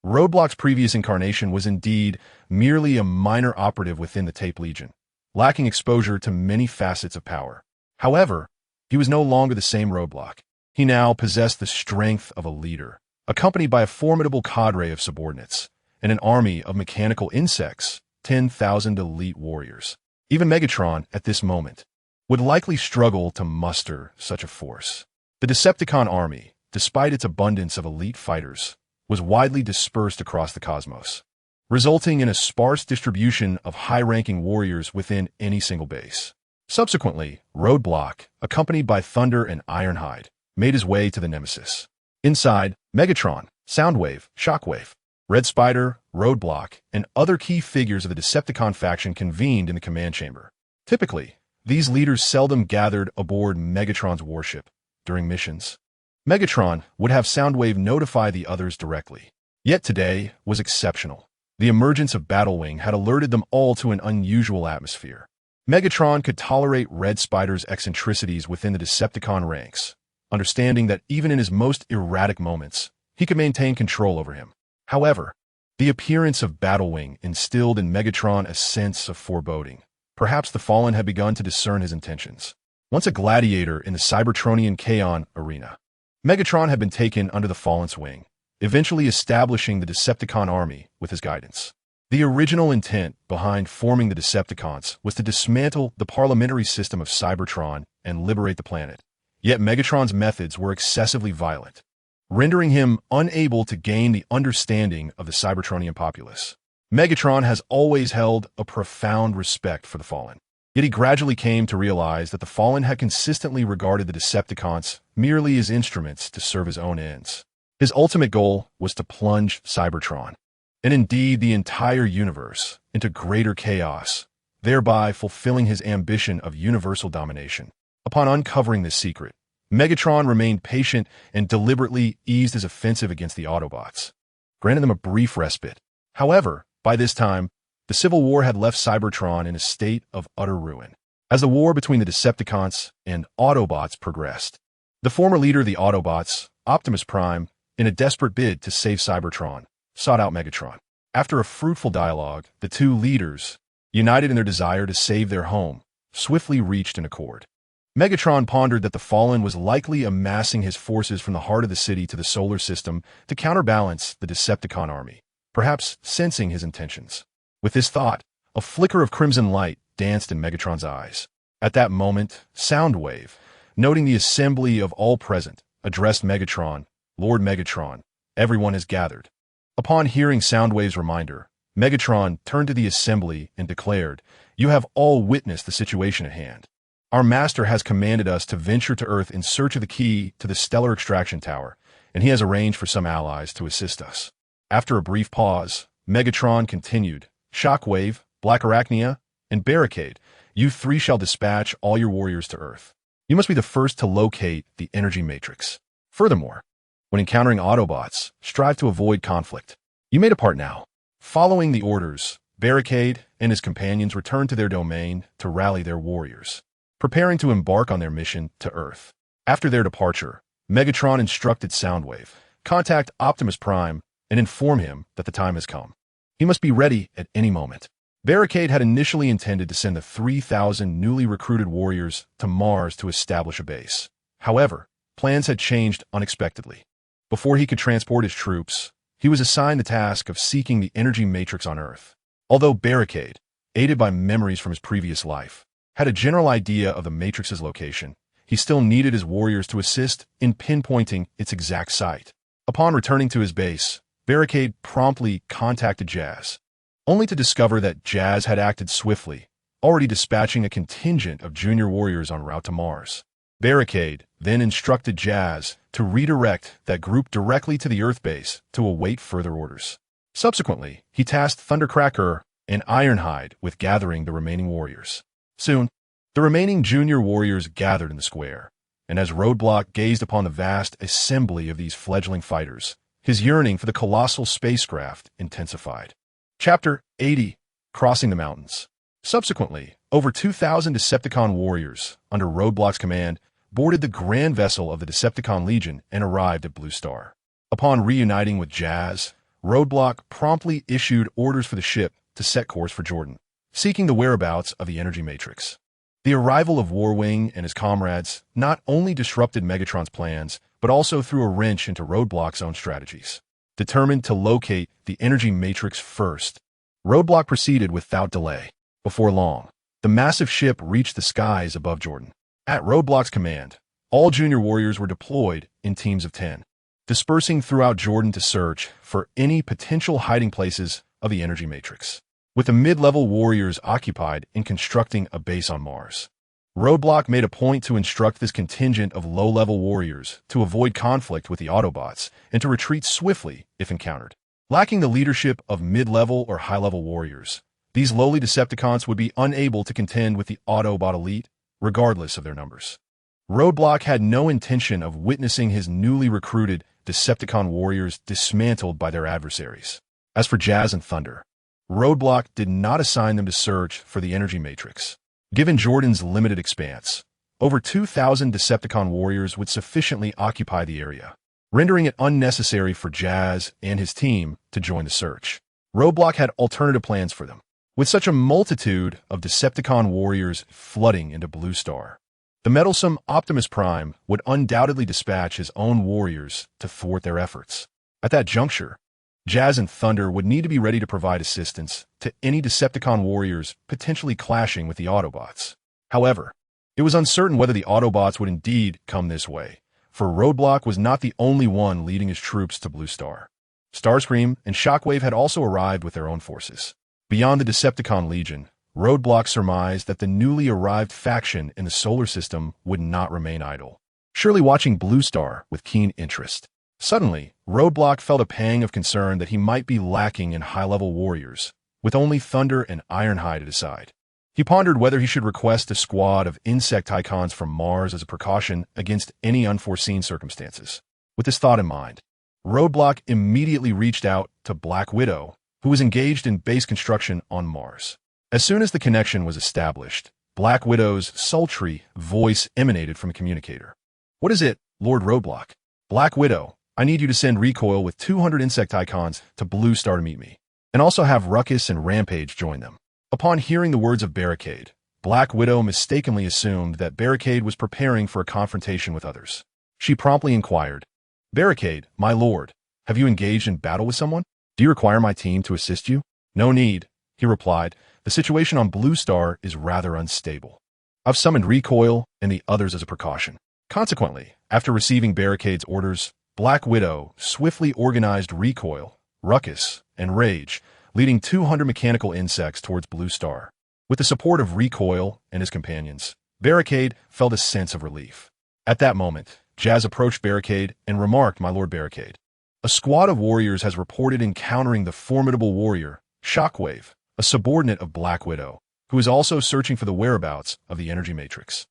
Roadblock's previous incarnation was indeed merely a minor operative within the Tape Legion, lacking exposure to many facets of power. However, he was no longer the same Roadblock. He now possessed the strength of a leader, accompanied by a formidable cadre of subordinates, and an army of mechanical insects, 10,000 elite warriors. Even Megatron, at this moment, would likely struggle to muster such a force. The Decepticon army, despite its abundance of elite fighters, was widely dispersed across the cosmos, resulting in a sparse distribution of high-ranking warriors within any single base. Subsequently, Roadblock, accompanied by Thunder and Ironhide, made his way to the Nemesis. Inside, Megatron, Soundwave, Shockwave, Red Spider, Roadblock, and other key figures of the Decepticon faction convened in the command chamber. Typically, these leaders seldom gathered aboard Megatron's warship during missions. Megatron would have Soundwave notify the others directly. Yet today was exceptional. The emergence of Battlewing had alerted them all to an unusual atmosphere. Megatron could tolerate Red Spider's eccentricities within the Decepticon ranks, understanding that even in his most erratic moments, he could maintain control over him. However, the appearance of Battlewing instilled in Megatron a sense of foreboding. Perhaps the Fallen had begun to discern his intentions. Once a gladiator in the Cybertronian Chaos arena, Megatron had been taken under the Fallen's wing, eventually establishing the Decepticon army with his guidance. The original intent behind forming the Decepticons was to dismantle the parliamentary system of Cybertron and liberate the planet. Yet Megatron's methods were excessively violent, rendering him unable to gain the understanding of the Cybertronian populace. Megatron has always held a profound respect for the Fallen. Yet he gradually came to realize that the Fallen had consistently regarded the Decepticons merely as instruments to serve his own ends. His ultimate goal was to plunge Cybertron, and indeed the entire universe, into greater chaos, thereby fulfilling his ambition of universal domination. Upon uncovering this secret, Megatron remained patient and deliberately eased his offensive against the Autobots, granting them a brief respite. However, by this time, the Civil War had left Cybertron in a state of utter ruin. As the war between the Decepticons and Autobots progressed, the former leader of the Autobots, Optimus Prime, in a desperate bid to save Cybertron, sought out Megatron. After a fruitful dialogue, the two leaders, united in their desire to save their home, swiftly reached an accord. Megatron pondered that the Fallen was likely amassing his forces from the heart of the city to the solar system to counterbalance the Decepticon army, perhaps sensing his intentions. With this thought, a flicker of crimson light danced in Megatron's eyes. At that moment, Soundwave, noting the assembly of all present, addressed Megatron, "Lord Megatron, everyone has gathered." Upon hearing Soundwave's reminder, Megatron turned to the assembly and declared, "You have all witnessed the situation at hand. Our master has commanded us to venture to Earth in search of the key to the stellar extraction tower, and he has arranged for some allies to assist us." After a brief pause, Megatron continued, "Shockwave, Black Arachnia, and Barricade, you three shall dispatch all your warriors to Earth. You must be the first to locate the energy matrix. Furthermore, when encountering Autobots, strive to avoid conflict. You may depart now." Following the orders, Barricade and his companions returned to their domain to rally their warriors, preparing to embark on their mission to Earth. After their departure, Megatron instructed Soundwave, "Contact Optimus Prime and inform him that the time has come. He must be ready at any moment." Barricade had initially intended to send the 3,000 newly recruited warriors to Mars to establish a base. However, plans had changed unexpectedly. Before he could transport his troops, he was assigned the task of seeking the energy matrix on Earth. Although Barricade, aided by memories from his previous life, had a general idea of the matrix's location, he still needed his warriors to assist in pinpointing its exact site. Upon returning to his base, Barricade promptly contacted Jazz, only to discover that Jazz had acted swiftly, already dispatching a contingent of junior warriors en route to Mars. Barricade then instructed Jazz to redirect that group directly to the Earth base to await further orders. Subsequently, he tasked Thundercracker and Ironhide with gathering the remaining warriors. Soon, the remaining junior warriors gathered in the square, and as Roadblock gazed upon the vast assembly of these fledgling fighters, his yearning for the colossal spacecraft intensified. Chapter 80, Crossing the Mountains. Subsequently, over 2,000 Decepticon warriors, under Roadblock's command, boarded the grand vessel of the Decepticon Legion and arrived at Blue Star. Upon reuniting with Jazz, Roadblock promptly issued orders for the ship to set course for Jordan, seeking the whereabouts of the energy matrix. The arrival of Warwing and his comrades not only disrupted Megatron's plans, but also threw a wrench into Roadblock's own strategies. Determined to locate the energy matrix first, Roadblock proceeded without delay. Before long, the massive ship reached the skies above Jordan. At Roadblock's command, all junior warriors were deployed in teams of 10, dispersing throughout Jordan to search for any potential hiding places of the energy matrix, with the mid-level warriors occupied in constructing a base on Mars. Roadblock made a point to instruct this contingent of low-level warriors to avoid conflict with the Autobots and to retreat swiftly if encountered. Lacking the leadership of mid-level or high-level warriors, these lowly Decepticons would be unable to contend with the Autobot elite, regardless of their numbers. Roadblock had no intention of witnessing his newly recruited Decepticon warriors dismantled by their adversaries. As for Jazz and Thunder, Roadblock did not assign them to search for the energy matrix. Given Jordan's limited expanse, over 2,000 Decepticon warriors would sufficiently occupy the area, rendering it unnecessary for Jazz and his team to join the search. Roadblock had alternative plans for them. With such a multitude of Decepticon warriors flooding into Blue Star, the meddlesome Optimus Prime would undoubtedly dispatch his own warriors to thwart their efforts. At that juncture, Jazz and Thunder would need to be ready to provide assistance to any Decepticon warriors potentially clashing with the Autobots. However, it was uncertain whether the Autobots would indeed come this way, for Roadblock was not the only one leading his troops to Blue Star. Starscream and Shockwave had also arrived with their own forces. Beyond the Decepticon Legion, Roadblock surmised that the newly arrived faction in the solar system would not remain idle, surely watching Blue Star with keen interest. Suddenly, Roadblock felt a pang of concern that he might be lacking in high-level warriors, with only Thunder and Ironhide to decide. He pondered whether he should request a squad of insect icons from Mars as a precaution against any unforeseen circumstances. With this thought in mind, Roadblock immediately reached out to Black Widow, who was engaged in base construction on Mars. As soon as the connection was established, Black Widow's sultry voice emanated from a communicator. "What is it, Lord Roadblock?" "Black Widow, I need you to send Recoil with 200 insect icons to Blue Star to meet me, and also have Ruckus and Rampage join them." Upon hearing the words of Barricade, Black Widow mistakenly assumed that Barricade was preparing for a confrontation with others. She promptly inquired, "Barricade, my lord, have you engaged in battle with someone? Do you require my team to assist you?" "No need," he replied. "The situation on Blue Star is rather unstable. I've summoned Recoil and the others as a precaution." Consequently, after receiving Barricade's orders, Black Widow swiftly organized Recoil, Ruckus, and Rage, leading 200 mechanical insects towards Blue Star. With the support of Recoil and his companions, Barricade felt a sense of relief. At that moment, Jazz approached Barricade and remarked, "My Lord Barricade, a squad of warriors has reported encountering the formidable warrior, Shockwave, a subordinate of Black Widow, who is also searching for the whereabouts of the energy matrix."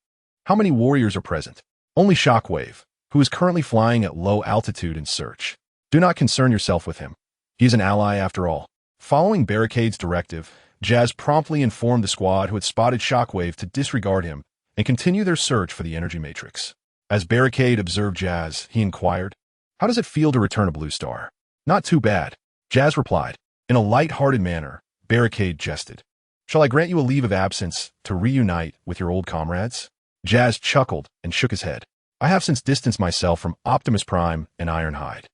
"How many warriors are present?" "Only Shockwave, who is currently flying at low altitude in search. Do not concern yourself with him. He is an ally after all." Following Barricade's directive, Jazz promptly informed the squad who had spotted Shockwave to disregard him and continue their search for the energy matrix. As Barricade observed Jazz, he inquired, "How does it feel to return to Blue Star?" "Not too bad," Jazz replied. In a light-hearted manner, Barricade jested. "Shall I grant you a leave of absence to reunite with your old comrades?" Jazz chuckled and shook his head. "I have since distanced myself from Optimus Prime and Ironhide.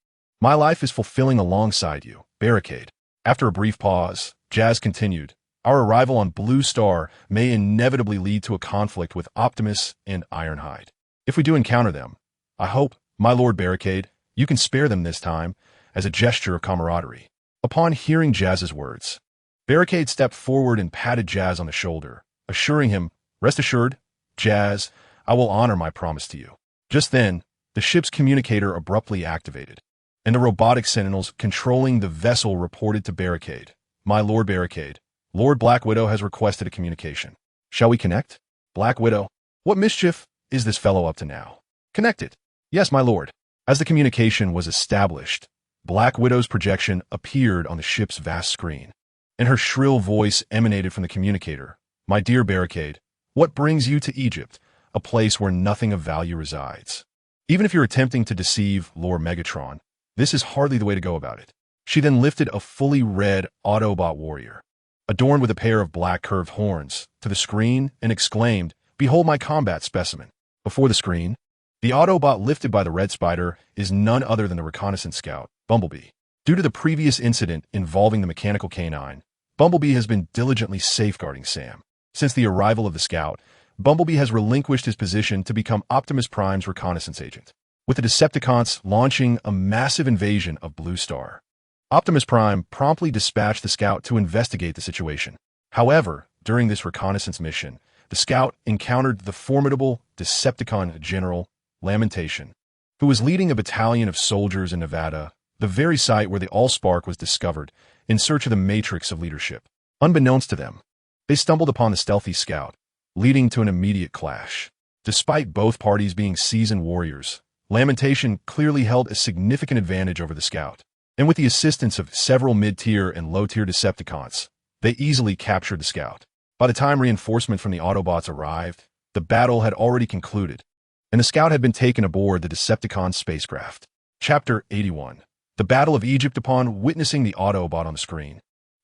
My life is fulfilling alongside you, Barricade." After a brief pause, Jazz continued, "Our arrival on Blue Star may inevitably lead to a conflict with Optimus and Ironhide. If we do encounter them, I hope, my Lord Barricade, you can spare them this time as a gesture of camaraderie." Upon hearing Jazz's words, Barricade stepped forward and patted Jazz on the shoulder, assuring him, "Rest assured, Jazz, I will honor my promise to you." Just then, the ship's communicator abruptly activated, and the robotic sentinels controlling the vessel reported to Barricade, "My Lord Barricade, Lord Black Widow has requested a communication. Shall we connect?" "Black Widow, what mischief is this fellow up to now?" "Connect it." "Yes, my lord." As the communication was established, Black Widow's projection appeared on the ship's vast screen, and her shrill voice emanated from the communicator. "My dear Barricade, what brings you to Egypt, a place where nothing of value resides? Even if you're attempting to deceive Lord Megatron, this is hardly the way to go about it." She then lifted a fully red Autobot warrior, adorned with a pair of black curved horns, to the screen and exclaimed, "Behold my combat specimen." Before the screen, the Autobot lifted by the Red Spider is none other than the reconnaissance scout, Bumblebee. Due to the previous incident involving the mechanical canine, Bumblebee has been diligently safeguarding Sam. Since the arrival of the scout, Bumblebee has relinquished his position to become Optimus Prime's reconnaissance agent. With the Decepticons launching a massive invasion of Blue Star, Optimus Prime promptly dispatched the scout to investigate the situation. However, during this reconnaissance mission, the scout encountered the formidable Decepticon General Lamentation, who was leading a battalion of soldiers in Nevada, the very site where the AllSpark was discovered, in search of the matrix of leadership. Unbeknownst to them, they stumbled upon the stealthy scout, leading to an immediate clash. Despite both parties being seasoned warriors, Lamentation clearly held a significant advantage over the scout, and with the assistance of several mid-tier and low-tier Decepticons, they easily captured the scout. By the time reinforcements from the Autobots arrived, the battle had already concluded, and the scout had been taken aboard the Decepticon spacecraft. Chapter 81. The Battle of Egypt. Upon witnessing the Autobot on the screen,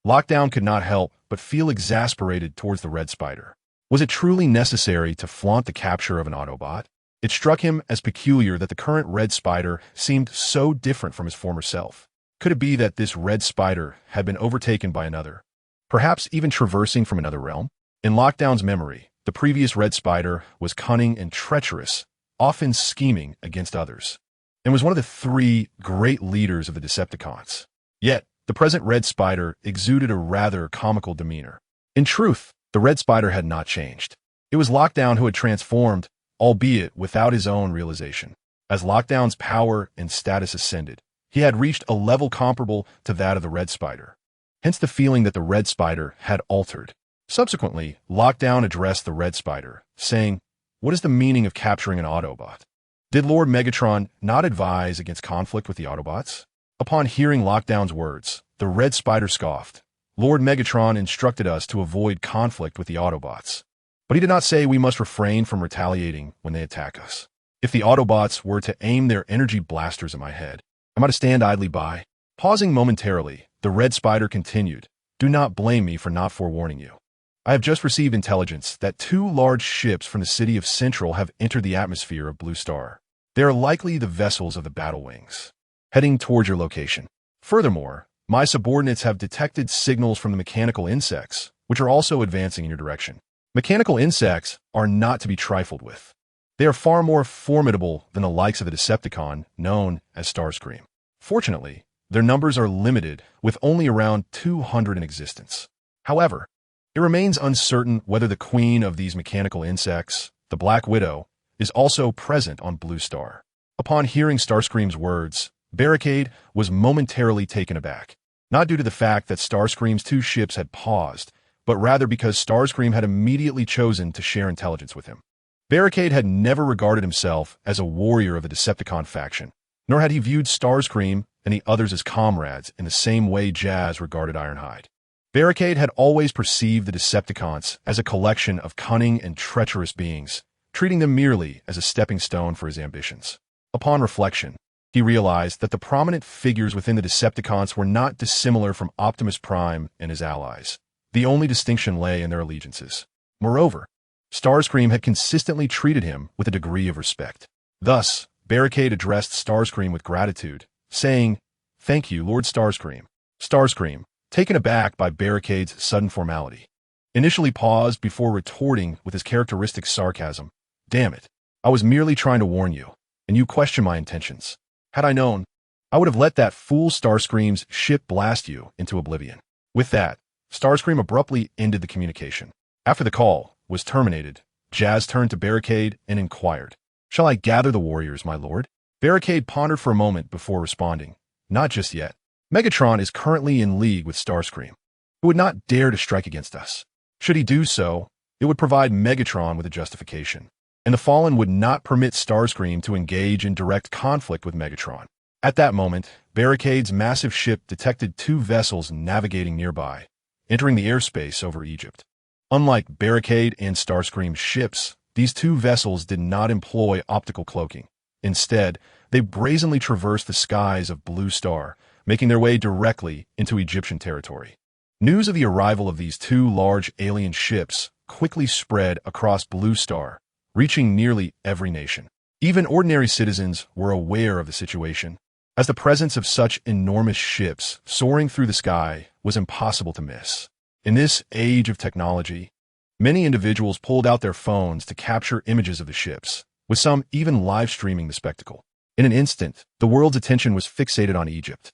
Lockdown could not help but feel exasperated towards the Red Spider. Was it truly necessary to flaunt the capture of an Autobot? It struck him as peculiar that the current Red Spider seemed so different from his former self. Could it be that this Red Spider had been overtaken by another, perhaps even traversing from another realm? In Lockdown's memory, the previous Red Spider was cunning and treacherous, often scheming against others, and was one of the three great leaders of the Decepticons. Yet, the present Red Spider exuded a rather comical demeanor. In truth, the Red Spider had not changed. It was Lockdown who had transformed, albeit without his own realization. As Lockdown's power and status ascended, he had reached a level comparable to that of the Red Spider. Hence the feeling that the Red Spider had altered. Subsequently, Lockdown addressed the Red Spider, saying, "What is the meaning of capturing an Autobot? Did Lord Megatron not advise against conflict with the Autobots?" Upon hearing Lockdown's words, the Red Spider scoffed. "Lord Megatron instructed us to avoid conflict with the Autobots, but he did not say we must refrain from retaliating when they attack us. If the Autobots were to aim their energy blasters at my head, am I to stand idly by?" Pausing momentarily, the Red Spider continued, "Do not blame me for not forewarning you. I have just received intelligence that 2 large ships from the city of Central have entered the atmosphere of Blue Star. They are likely the vessels of the Battle Wings, heading towards your location. Furthermore, my subordinates have detected signals from the mechanical insects, which are also advancing in your direction. Mechanical insects are not to be trifled with. They are far more formidable than the likes of the Decepticon, known as Starscream. Fortunately, their numbers are limited, with only around 200 in existence. However, it remains uncertain whether the queen of these mechanical insects, the Black Widow, is also present on Blue Star." Upon hearing Starscream's words, Barricade was momentarily taken aback, not due to the fact that Starscream's 2 ships had paused, but rather because Starscream had immediately chosen to share intelligence with him. Barricade had never regarded himself as a warrior of the Decepticon faction, nor had he viewed Starscream and the others as comrades in the same way Jazz regarded Ironhide. Barricade had always perceived the Decepticons as a collection of cunning and treacherous beings, treating them merely as a stepping stone for his ambitions. Upon reflection, he realized that the prominent figures within the Decepticons were not dissimilar from Optimus Prime and his allies. The only distinction lay in their allegiances. Moreover, Starscream had consistently treated him with a degree of respect. Thus, Barricade addressed Starscream with gratitude, saying, "Thank you, Lord Starscream." Starscream, taken aback by Barricade's sudden formality, initially paused before retorting with his characteristic sarcasm, "Damn it, I was merely trying to warn you, and you question my intentions. Had I known, I would have let that fool Starscream's ship blast you into oblivion." With that, Starscream abruptly ended the communication. After the call was terminated, Jazz turned to Barricade and inquired, "Shall I gather the warriors, my lord?" Barricade pondered for a moment before responding, "Not just yet. Megatron is currently in league with Starscream, who would not dare to strike against us. Should he do so, it would provide Megatron with a justification, and the Fallen would not permit Starscream to engage in direct conflict with Megatron." At that moment, Barricade's massive ship detected 2 vessels navigating nearby, entering the airspace over Egypt. Unlike Barricade and Starscream's ships, these 2 vessels did not employ optical cloaking. Instead, they brazenly traversed the skies of Blue Star, making their way directly into Egyptian territory. News of the arrival of these 2 large alien ships quickly spread across Blue Star, reaching nearly every nation. Even ordinary citizens were aware of the situation, as the presence of such enormous ships soaring through the sky was impossible to miss. In this age of technology, many individuals pulled out their phones to capture images of the ships, with some even live streaming the spectacle. In an instant, the world's attention was fixated on Egypt.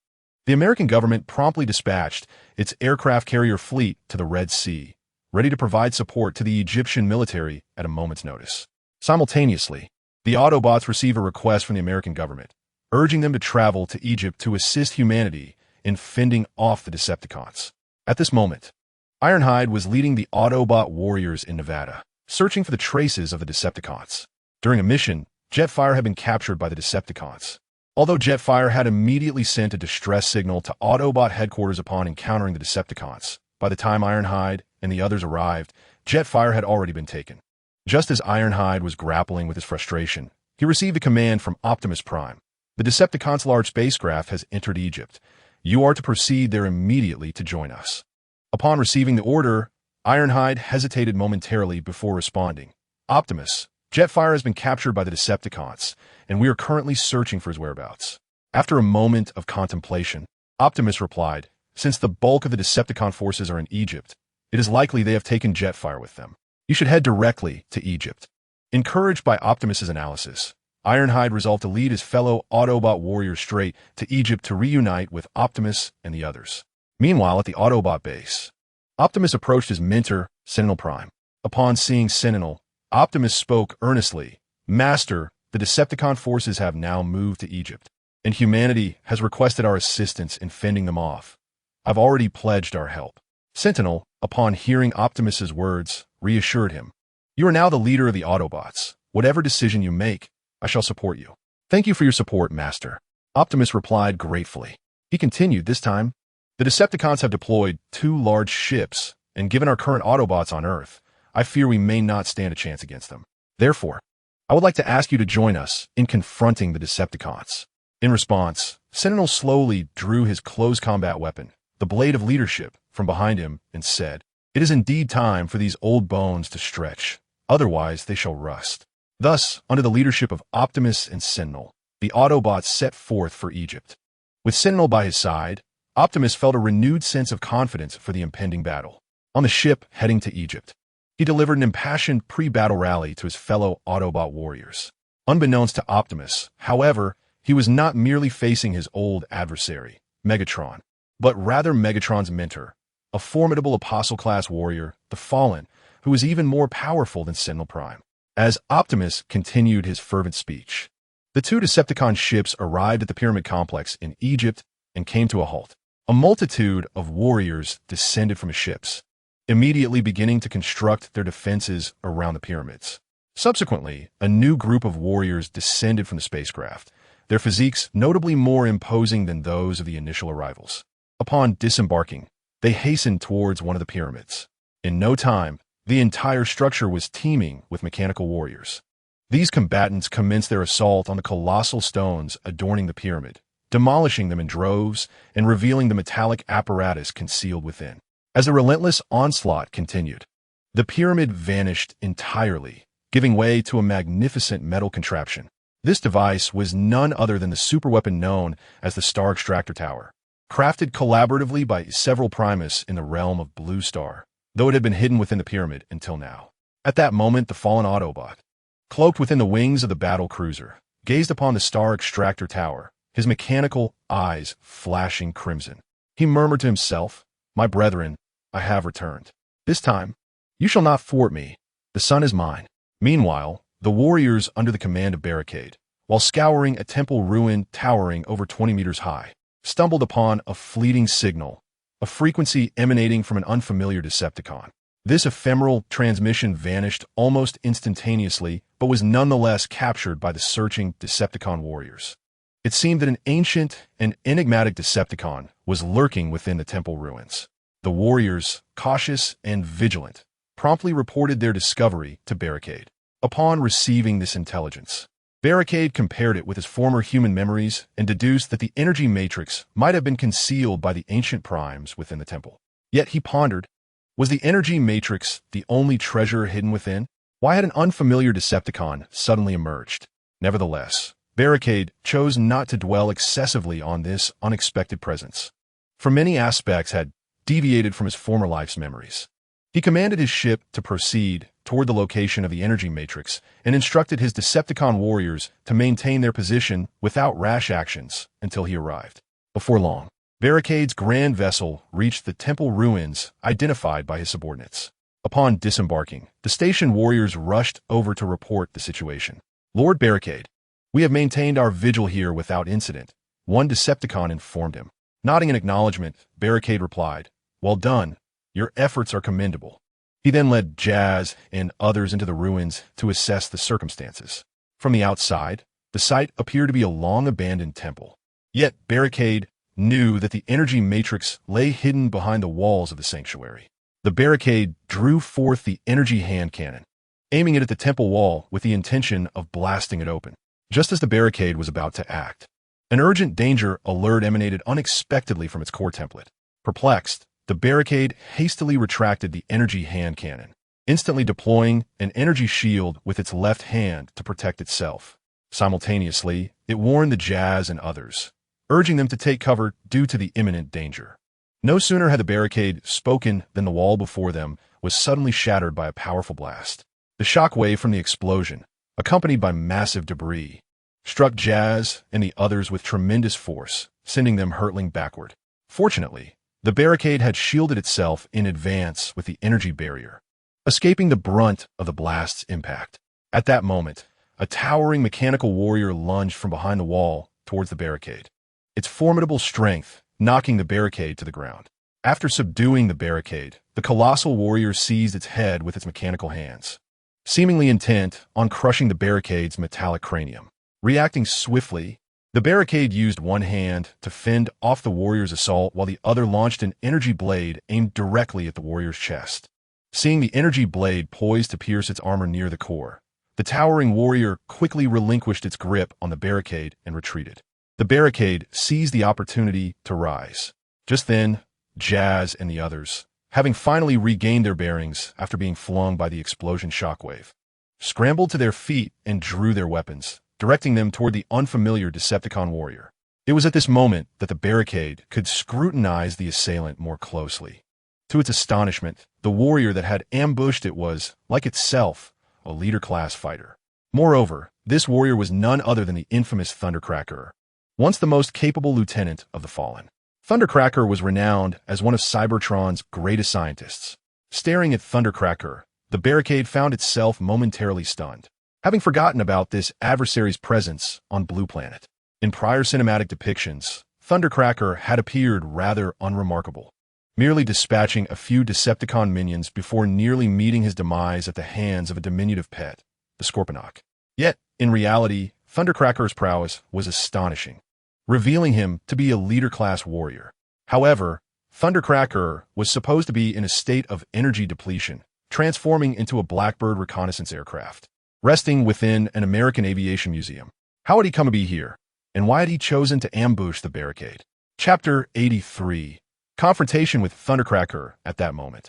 The American government promptly dispatched its aircraft carrier fleet to the Red Sea, ready to provide support to the Egyptian military at a moment's notice. Simultaneously, the Autobots receive a request from the American government, urging them to travel to Egypt to assist humanity in fending off the Decepticons. At this moment, Ironhide was leading the Autobot warriors in Nevada, searching for the traces of the Decepticons. During a mission, Jetfire had been captured by the Decepticons. Although Jetfire had immediately sent a distress signal to Autobot headquarters upon encountering the Decepticons, by the time Ironhide and the others arrived, Jetfire had already been taken. Just as Ironhide was grappling with his frustration, he received a command from Optimus Prime. The Decepticons' large spacecraft has entered Egypt. You are to proceed there immediately to join us. Upon receiving the order, Ironhide hesitated momentarily before responding. Optimus, Jetfire has been captured by the Decepticons, and we are currently searching for his whereabouts. After a moment of contemplation, Optimus replied, since the bulk of the Decepticon forces are in Egypt, it is likely they have taken Jetfire with them. You should head directly to Egypt. Encouraged by Optimus's analysis, Ironhide resolved to lead his fellow Autobot warriors straight to Egypt to reunite with Optimus and the others. Meanwhile, at the Autobot base, Optimus approached his mentor, Sentinel Prime. Upon seeing Sentinel, Optimus spoke earnestly, Master, the Decepticon forces have now moved to Egypt, and humanity has requested our assistance in fending them off. I've already pledged our help. Sentinel, upon hearing Optimus's words, reassured him. You are now the leader of the Autobots. Whatever decision you make, I shall support you. Thank you for your support, Master. Optimus replied gratefully. He continued this time. The Decepticons have deployed 2 large ships, and given our current Autobots on Earth, I fear we may not stand a chance against them. Therefore, I would like to ask you to join us in confronting the Decepticons. In response, Sentinel slowly drew his close combat weapon, the Blade of Leadership, from behind him and said, It is indeed time for these old bones to stretch, otherwise they shall rust. Thus, under the leadership of Optimus and Sentinel, the Autobots set forth for Egypt. With Sentinel by his side, Optimus felt a renewed sense of confidence for the impending battle. On the ship heading to Egypt, he delivered an impassioned pre-battle rally to his fellow Autobot warriors. Unbeknownst to Optimus, however, he was not merely facing his old adversary, Megatron, but rather Megatron's mentor, a formidable Apostle-class warrior, the Fallen, who was even more powerful than Sentinel Prime. As Optimus continued his fervent speech, the 2 Decepticon ships arrived at the Pyramid Complex in Egypt and came to a halt. A multitude of warriors descended from the ships, immediately beginning to construct their defenses around the pyramids. Subsequently, a new group of warriors descended from the spacecraft, their physiques notably more imposing than those of the initial arrivals. Upon disembarking, they hastened towards one of the pyramids. In no time, the entire structure was teeming with mechanical warriors. These combatants commenced their assault on the colossal stones adorning the pyramid, demolishing them in droves and revealing the metallic apparatus concealed within. As the relentless onslaught continued, the pyramid vanished entirely, giving way to a magnificent metal contraption. This device was none other than the superweapon known as the Star Extractor Tower, crafted collaboratively by several Primus in the realm of Blue Star, though it had been hidden within the pyramid until now. At that moment, the fallen Autobot, cloaked within the wings of the battle cruiser, gazed upon the Star Extractor Tower, his mechanical eyes flashing crimson. He murmured to himself, My brethren, I have returned. This time, you shall not thwart me. The sun is mine. Meanwhile, the warriors under the command of Barricade, while scouring a temple ruin towering over 20 meters high, stumbled upon a fleeting signal, a frequency emanating from an unfamiliar Decepticon. This ephemeral transmission vanished almost instantaneously, but was nonetheless captured by the searching Decepticon warriors. It seemed that an ancient and enigmatic Decepticon was lurking within the temple ruins. The warriors, cautious and vigilant, promptly reported their discovery to Barricade. Upon receiving this intelligence, Barricade compared it with his former human memories and deduced that the energy matrix might have been concealed by the ancient primes within the temple. Yet he pondered, was the energy matrix the only treasure hidden within? Why had an unfamiliar Decepticon suddenly emerged? Nevertheless, Barricade chose not to dwell excessively on this unexpected presence, for many aspects had deviated from his former life's memories. He commanded his ship to proceed toward the location of the energy matrix and instructed his Decepticon warriors to maintain their position without rash actions until he arrived. Before long, Barricade's grand vessel reached the temple ruins identified by his subordinates. Upon disembarking, the station warriors rushed over to report the situation. Lord Barricade, we have maintained our vigil here without incident, one Decepticon informed him. Nodding in acknowledgement, Barricade replied, "Well done. Your efforts are commendable." He then led Jazz and others into the ruins to assess the circumstances. From the outside, the site appeared to be a long-abandoned temple. Yet Barricade knew that the energy matrix lay hidden behind the walls of the sanctuary. The Barricade drew forth the energy hand cannon, aiming it at the temple wall with the intention of blasting it open. Just as the Barricade was about to act, an urgent danger alert emanated unexpectedly from its core template. Perplexed, the Barricade hastily retracted the energy hand cannon, instantly deploying an energy shield with its left hand to protect itself. Simultaneously, it warned the Jazz and others, urging them to take cover due to the imminent danger. No sooner had the Barricade spoken than the wall before them was suddenly shattered by a powerful blast. The shockwave from the explosion, accompanied by massive debris, struck Jazz and the others with tremendous force, sending them hurtling backward. Fortunately, the Barricade had shielded itself in advance with the energy barrier, escaping the brunt of the blast's impact. At that moment, a towering mechanical warrior lunged from behind the wall towards the Barricade, its formidable strength knocking the Barricade to the ground. After subduing the Barricade, the colossal warrior seized its head with its mechanical hands, seemingly intent on crushing the Barricade's metallic cranium. Reacting swiftly, the Barricade used one hand to fend off the warrior's assault while the other launched an energy blade aimed directly at the warrior's chest. Seeing the energy blade poised to pierce its armor near the core, the towering warrior quickly relinquished its grip on the Barricade and retreated. The Barricade seized the opportunity to rise. Just then, Jazz and the others, having finally regained their bearings after being flung by the explosion shockwave, scrambled to their feet and drew their weapons, directing them toward the unfamiliar Decepticon warrior. It was at this moment that the Barricade could scrutinize the assailant more closely. To its astonishment, the warrior that had ambushed it was, like itself, a leader-class fighter. Moreover, this warrior was none other than the infamous Thundercracker, once the most capable lieutenant of the Fallen. Thundercracker was renowned as one of Cybertron's greatest scientists. Staring at Thundercracker, the Barricade found itself momentarily stunned, having forgotten about this adversary's presence on Blue Planet. In prior cinematic depictions, Thundercracker had appeared rather unremarkable, merely dispatching a few Decepticon minions before nearly meeting his demise at the hands of a diminutive pet, the Scorponok. Yet, in reality, Thundercracker's prowess was astonishing, revealing him to be a leader-class warrior. However, Thundercracker was supposed to be in a state of energy depletion, transforming into a Blackbird reconnaissance aircraft, resting within an American aviation museum. How had he come to be here, and why had he chosen to ambush the Barricade? Chapter 83. Confrontation with Thundercracker at that moment.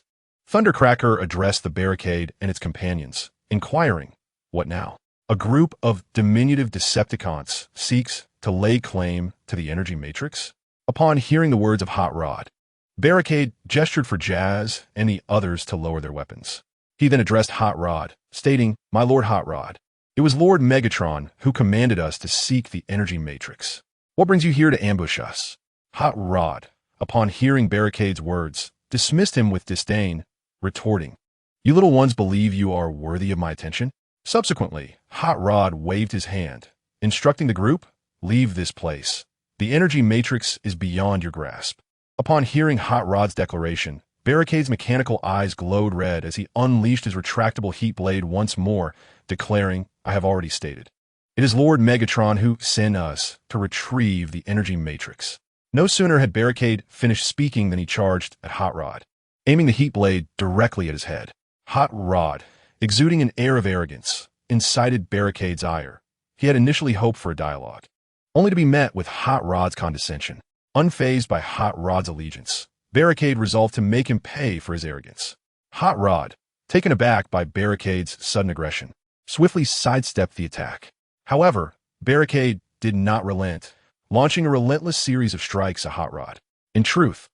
Thundercracker addressed the Barricade and its companions, inquiring, "What now?" A group of diminutive Decepticons seeks to lay claim to the energy matrix? Upon hearing the words of Hot Rod, Barricade gestured for Jazz and the others to lower their weapons. He then addressed Hot Rod, stating, "My Lord Hot Rod, it was Lord Megatron who commanded us to seek the energy matrix. What brings you here to ambush us?" Hot Rod, upon hearing Barricade's words, dismissed him with disdain, retorting, "You little ones believe you are worthy of my attention?" Subsequently, Hot Rod waved his hand, instructing the group, "Leave this place. The energy matrix is beyond your grasp." Upon hearing Hot Rod's declaration, Barricade's mechanical eyes glowed red as he unleashed his retractable heat blade once more, declaring, "I have already stated. It is Lord Megatron who sent us to retrieve the energy matrix." No sooner had Barricade finished speaking than he charged at Hot Rod, aiming the heat blade directly at his head. Hot Rod, exuding an air of arrogance, incited Barricade's ire. He had initially hoped for a dialogue, only to be met with Hot Rod's condescension. Unfazed by Hot Rod's allegiance, Barricade resolved to make him pay for his arrogance. Hot Rod, taken aback by Barricade's sudden aggression, swiftly sidestepped the attack. However, Barricade did not relent, launching a relentless series of strikes at Hot Rod. In truth,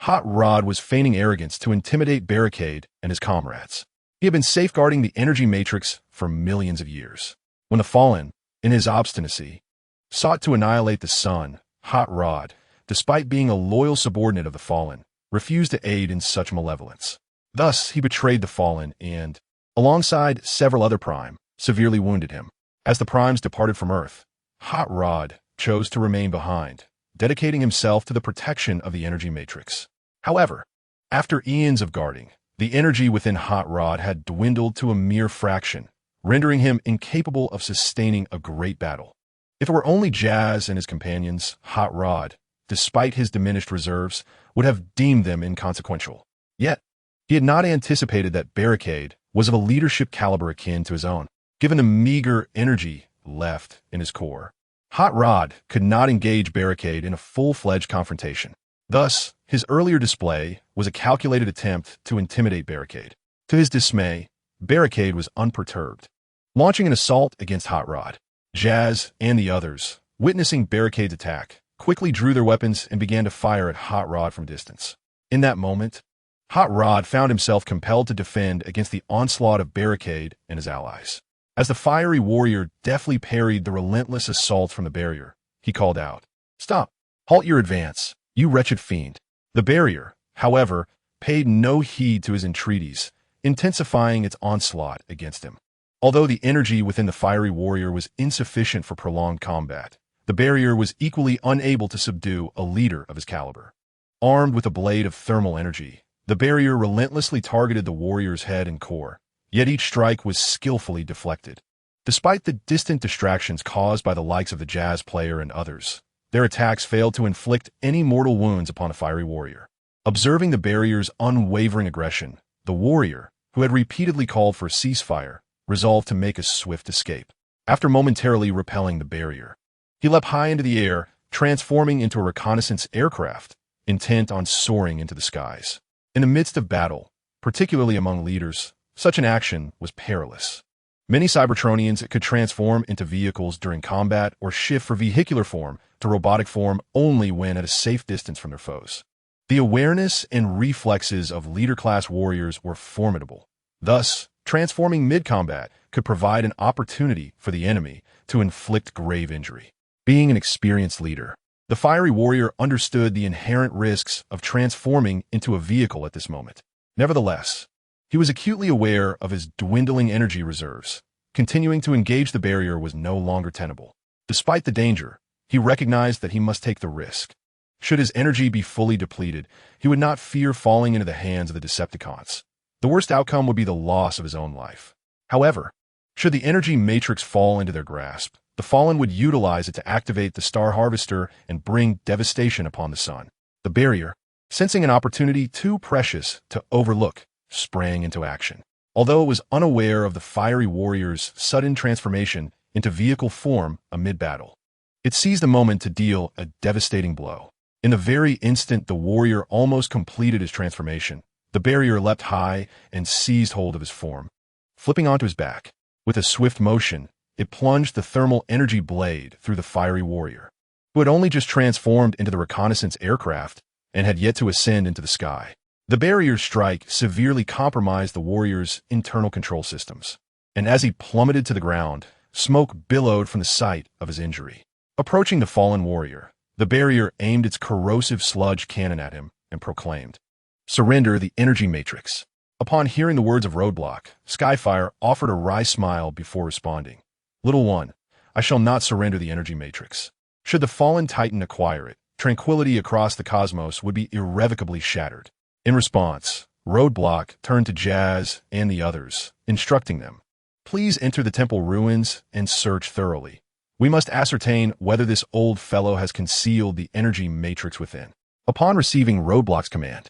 Hot Rod was feigning arrogance to intimidate Barricade and his comrades. He had been safeguarding the energy matrix for millions of years. When the Fallen, in his obstinacy, sought to annihilate the Sun, Hot Rod, despite being a loyal subordinate of the Fallen, refused to aid in such malevolence. Thus, he betrayed the Fallen and, alongside several other Prime, severely wounded him. As the Primes departed from Earth, Hot Rod chose to remain behind, dedicating himself to the protection of the energy matrix. However, after eons of guarding, the energy within Hot Rod had dwindled to a mere fraction, rendering him incapable of sustaining a great battle. If it were only Jazz and his companions, Hot Rod, despite his diminished reserves, would have deemed them inconsequential. Yet, he had not anticipated that Barricade was of a leadership caliber akin to his own, given the meager energy left in his core. Hot Rod could not engage Barricade in a full-fledged confrontation. Thus, his earlier display was a calculated attempt to intimidate Barricade. To his dismay, Barricade was unperturbed, launching an assault against Hot Rod. Jazz and the others, witnessing Barricade's attack, quickly drew their weapons and began to fire at Hot Rod from distance. In that moment, Hot Rod found himself compelled to defend against the onslaught of Barricade and his allies. As the fiery warrior deftly parried the relentless assault from the barrier, he called out, "Stop! Halt your advance, you wretched fiend!" The barrier, however, paid no heed to his entreaties, intensifying its onslaught against him. Although the energy within the fiery warrior was insufficient for prolonged combat, the barrier was equally unable to subdue a leader of his caliber. Armed with a blade of thermal energy, the barrier relentlessly targeted the warrior's head and core, yet each strike was skillfully deflected. Despite the distant distractions caused by the likes of the Jazz player and others, their attacks failed to inflict any mortal wounds upon the fiery warrior. Observing the barrier's unwavering aggression, the warrior, who had repeatedly called for a ceasefire, resolved to make a swift escape. After momentarily repelling the barrier, he leapt high into the air, transforming into a reconnaissance aircraft, intent on soaring into the skies. In the midst of battle, particularly among leaders, such an action was perilous. Many Cybertronians could transform into vehicles during combat or shift from vehicular form to robotic form only when at a safe distance from their foes. The awareness and reflexes of leader-class warriors were formidable. Thus, transforming mid-combat could provide an opportunity for the enemy to inflict grave injury. Being an experienced leader, the fiery warrior understood the inherent risks of transforming into a vehicle at this moment. Nevertheless, he was acutely aware of his dwindling energy reserves. Continuing to engage the barrier was no longer tenable. Despite the danger, he recognized that he must take the risk. Should his energy be fully depleted, he would not fear falling into the hands of the Decepticons. The worst outcome would be the loss of his own life. However, should the energy matrix fall into their grasp, the Fallen would utilize it to activate the Star Harvester and bring devastation upon the sun. The barrier, sensing an opportunity too precious to overlook, sprang into action. Although it was unaware of the fiery warrior's sudden transformation into vehicle form amid battle, it seized the moment to deal a devastating blow. In the very instant the warrior almost completed his transformation, the barrier leapt high and seized hold of his form. Flipping onto his back, with a swift motion, it plunged the thermal energy blade through the fiery warrior, who had only just transformed into the reconnaissance aircraft and had yet to ascend into the sky. The barrier's strike severely compromised the warrior's internal control systems, and as he plummeted to the ground, smoke billowed from the site of his injury. Approaching the fallen warrior, the barrier aimed its corrosive sludge cannon at him and proclaimed, "Surrender the energy matrix." Upon hearing the words of Roadblock, Skyfire offered a wry smile before responding, "Little one, I shall not surrender the energy matrix. Should the fallen Titan acquire it, tranquility across the cosmos would be irrevocably shattered." In response, Roadblock turned to Jazz and the others, instructing them, "Please enter the temple ruins and search thoroughly. We must ascertain whether this old fellow has concealed the energy matrix within." Upon receiving Roadblock's command,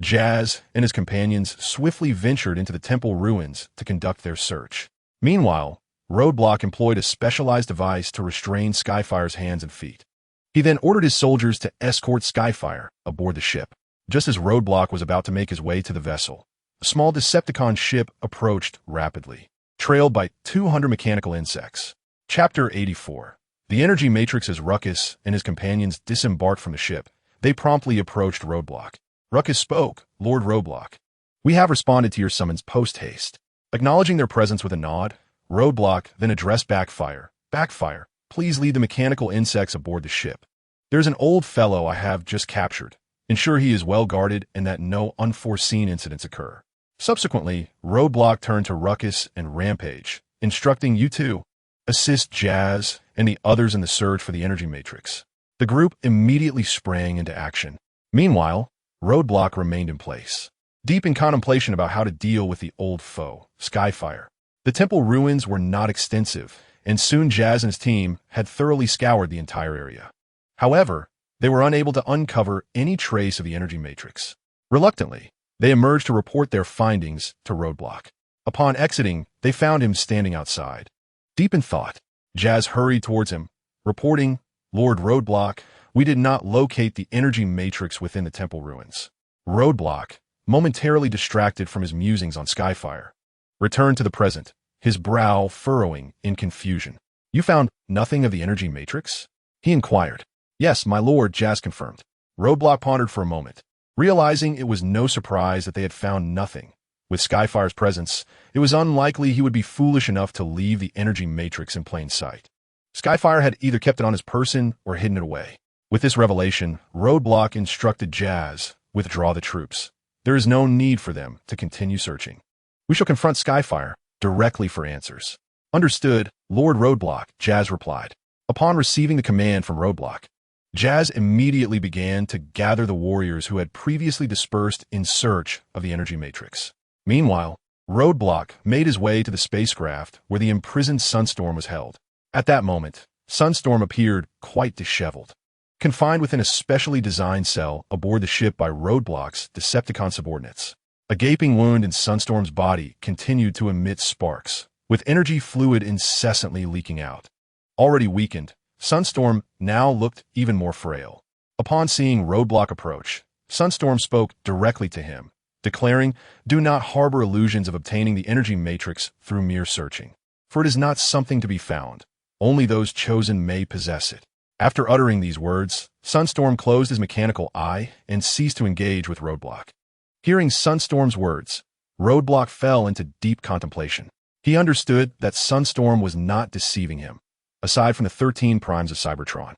Jazz and his companions swiftly ventured into the temple ruins to conduct their search. Meanwhile, Roadblock employed a specialized device to restrain Skyfire's hands and feet. He then ordered his soldiers to escort Skyfire aboard the ship. Just as Roadblock was about to make his way to the vessel, a small Decepticon ship approached rapidly, trailed by 200 mechanical insects. Chapter 84. The energy matrix as Ruckus and his companions disembarked from the ship, they promptly approached Roadblock. Ruckus spoke, "Lord Roadblock, we have responded to your summons post-haste." Acknowledging their presence with a nod, Roadblock then addressed Backfire. "Backfire, please lead the mechanical insects aboard the ship. There's an old fellow I have just captured. Ensure he is well guarded and that no unforeseen incidents occur." Subsequently, Roadblock turned to Ruckus and Rampage, instructing you to assist Jazz and the others in the search for the energy matrix. The group immediately sprang into action. Meanwhile, Roadblock remained in place, deep in contemplation about how to deal with the old foe, Skyfire. The temple ruins were not extensive, and soon Jazz and his team had thoroughly scoured the entire area. However, they were unable to uncover any trace of the energy matrix. Reluctantly, they emerged to report their findings to Roadblock. Upon exiting, they found him standing outside. Deep in thought, Jazz hurried towards him, reporting, "Lord Roadblock, we did not locate the energy matrix within the temple ruins." Roadblock, momentarily distracted from his musings on Skyfire, returned to the present, his brow furrowing in confusion. "You found nothing of the energy matrix?" he inquired. "Yes, my lord," Jazz confirmed. Roadblock pondered for a moment, realizing it was no surprise that they had found nothing. With Skyfire's presence, it was unlikely he would be foolish enough to leave the energy matrix in plain sight. Skyfire had either kept it on his person or hidden it away. With this revelation, Roadblock instructed Jazz, "Withdraw the troops. There is no need for them to continue searching. We shall confront Skyfire directly for answers." "Understood, Lord Roadblock," Jazz replied. Upon receiving the command from Roadblock, Jazz immediately began to gather the warriors who had previously dispersed in search of the energy matrix. Meanwhile, Roadblock made his way to the spacecraft where the imprisoned Sunstorm was held. At that moment, Sunstorm appeared quite disheveled, confined within a specially designed cell aboard the ship by Roadblock's Decepticon subordinates. A gaping wound in Sunstorm's body continued to emit sparks, with energy fluid incessantly leaking out. Already weakened, Sunstorm now looked even more frail. Upon seeing Roadblock approach, Sunstorm spoke directly to him, declaring, "Do not harbor illusions of obtaining the energy matrix through mere searching, for it is not something to be found. Only those chosen may possess it." After uttering these words, Sunstorm closed his mechanical eye and ceased to engage with Roadblock. Hearing Sunstorm's words, Roadblock fell into deep contemplation. He understood that Sunstorm was not deceiving him. Aside from the 13 primes of Cybertron,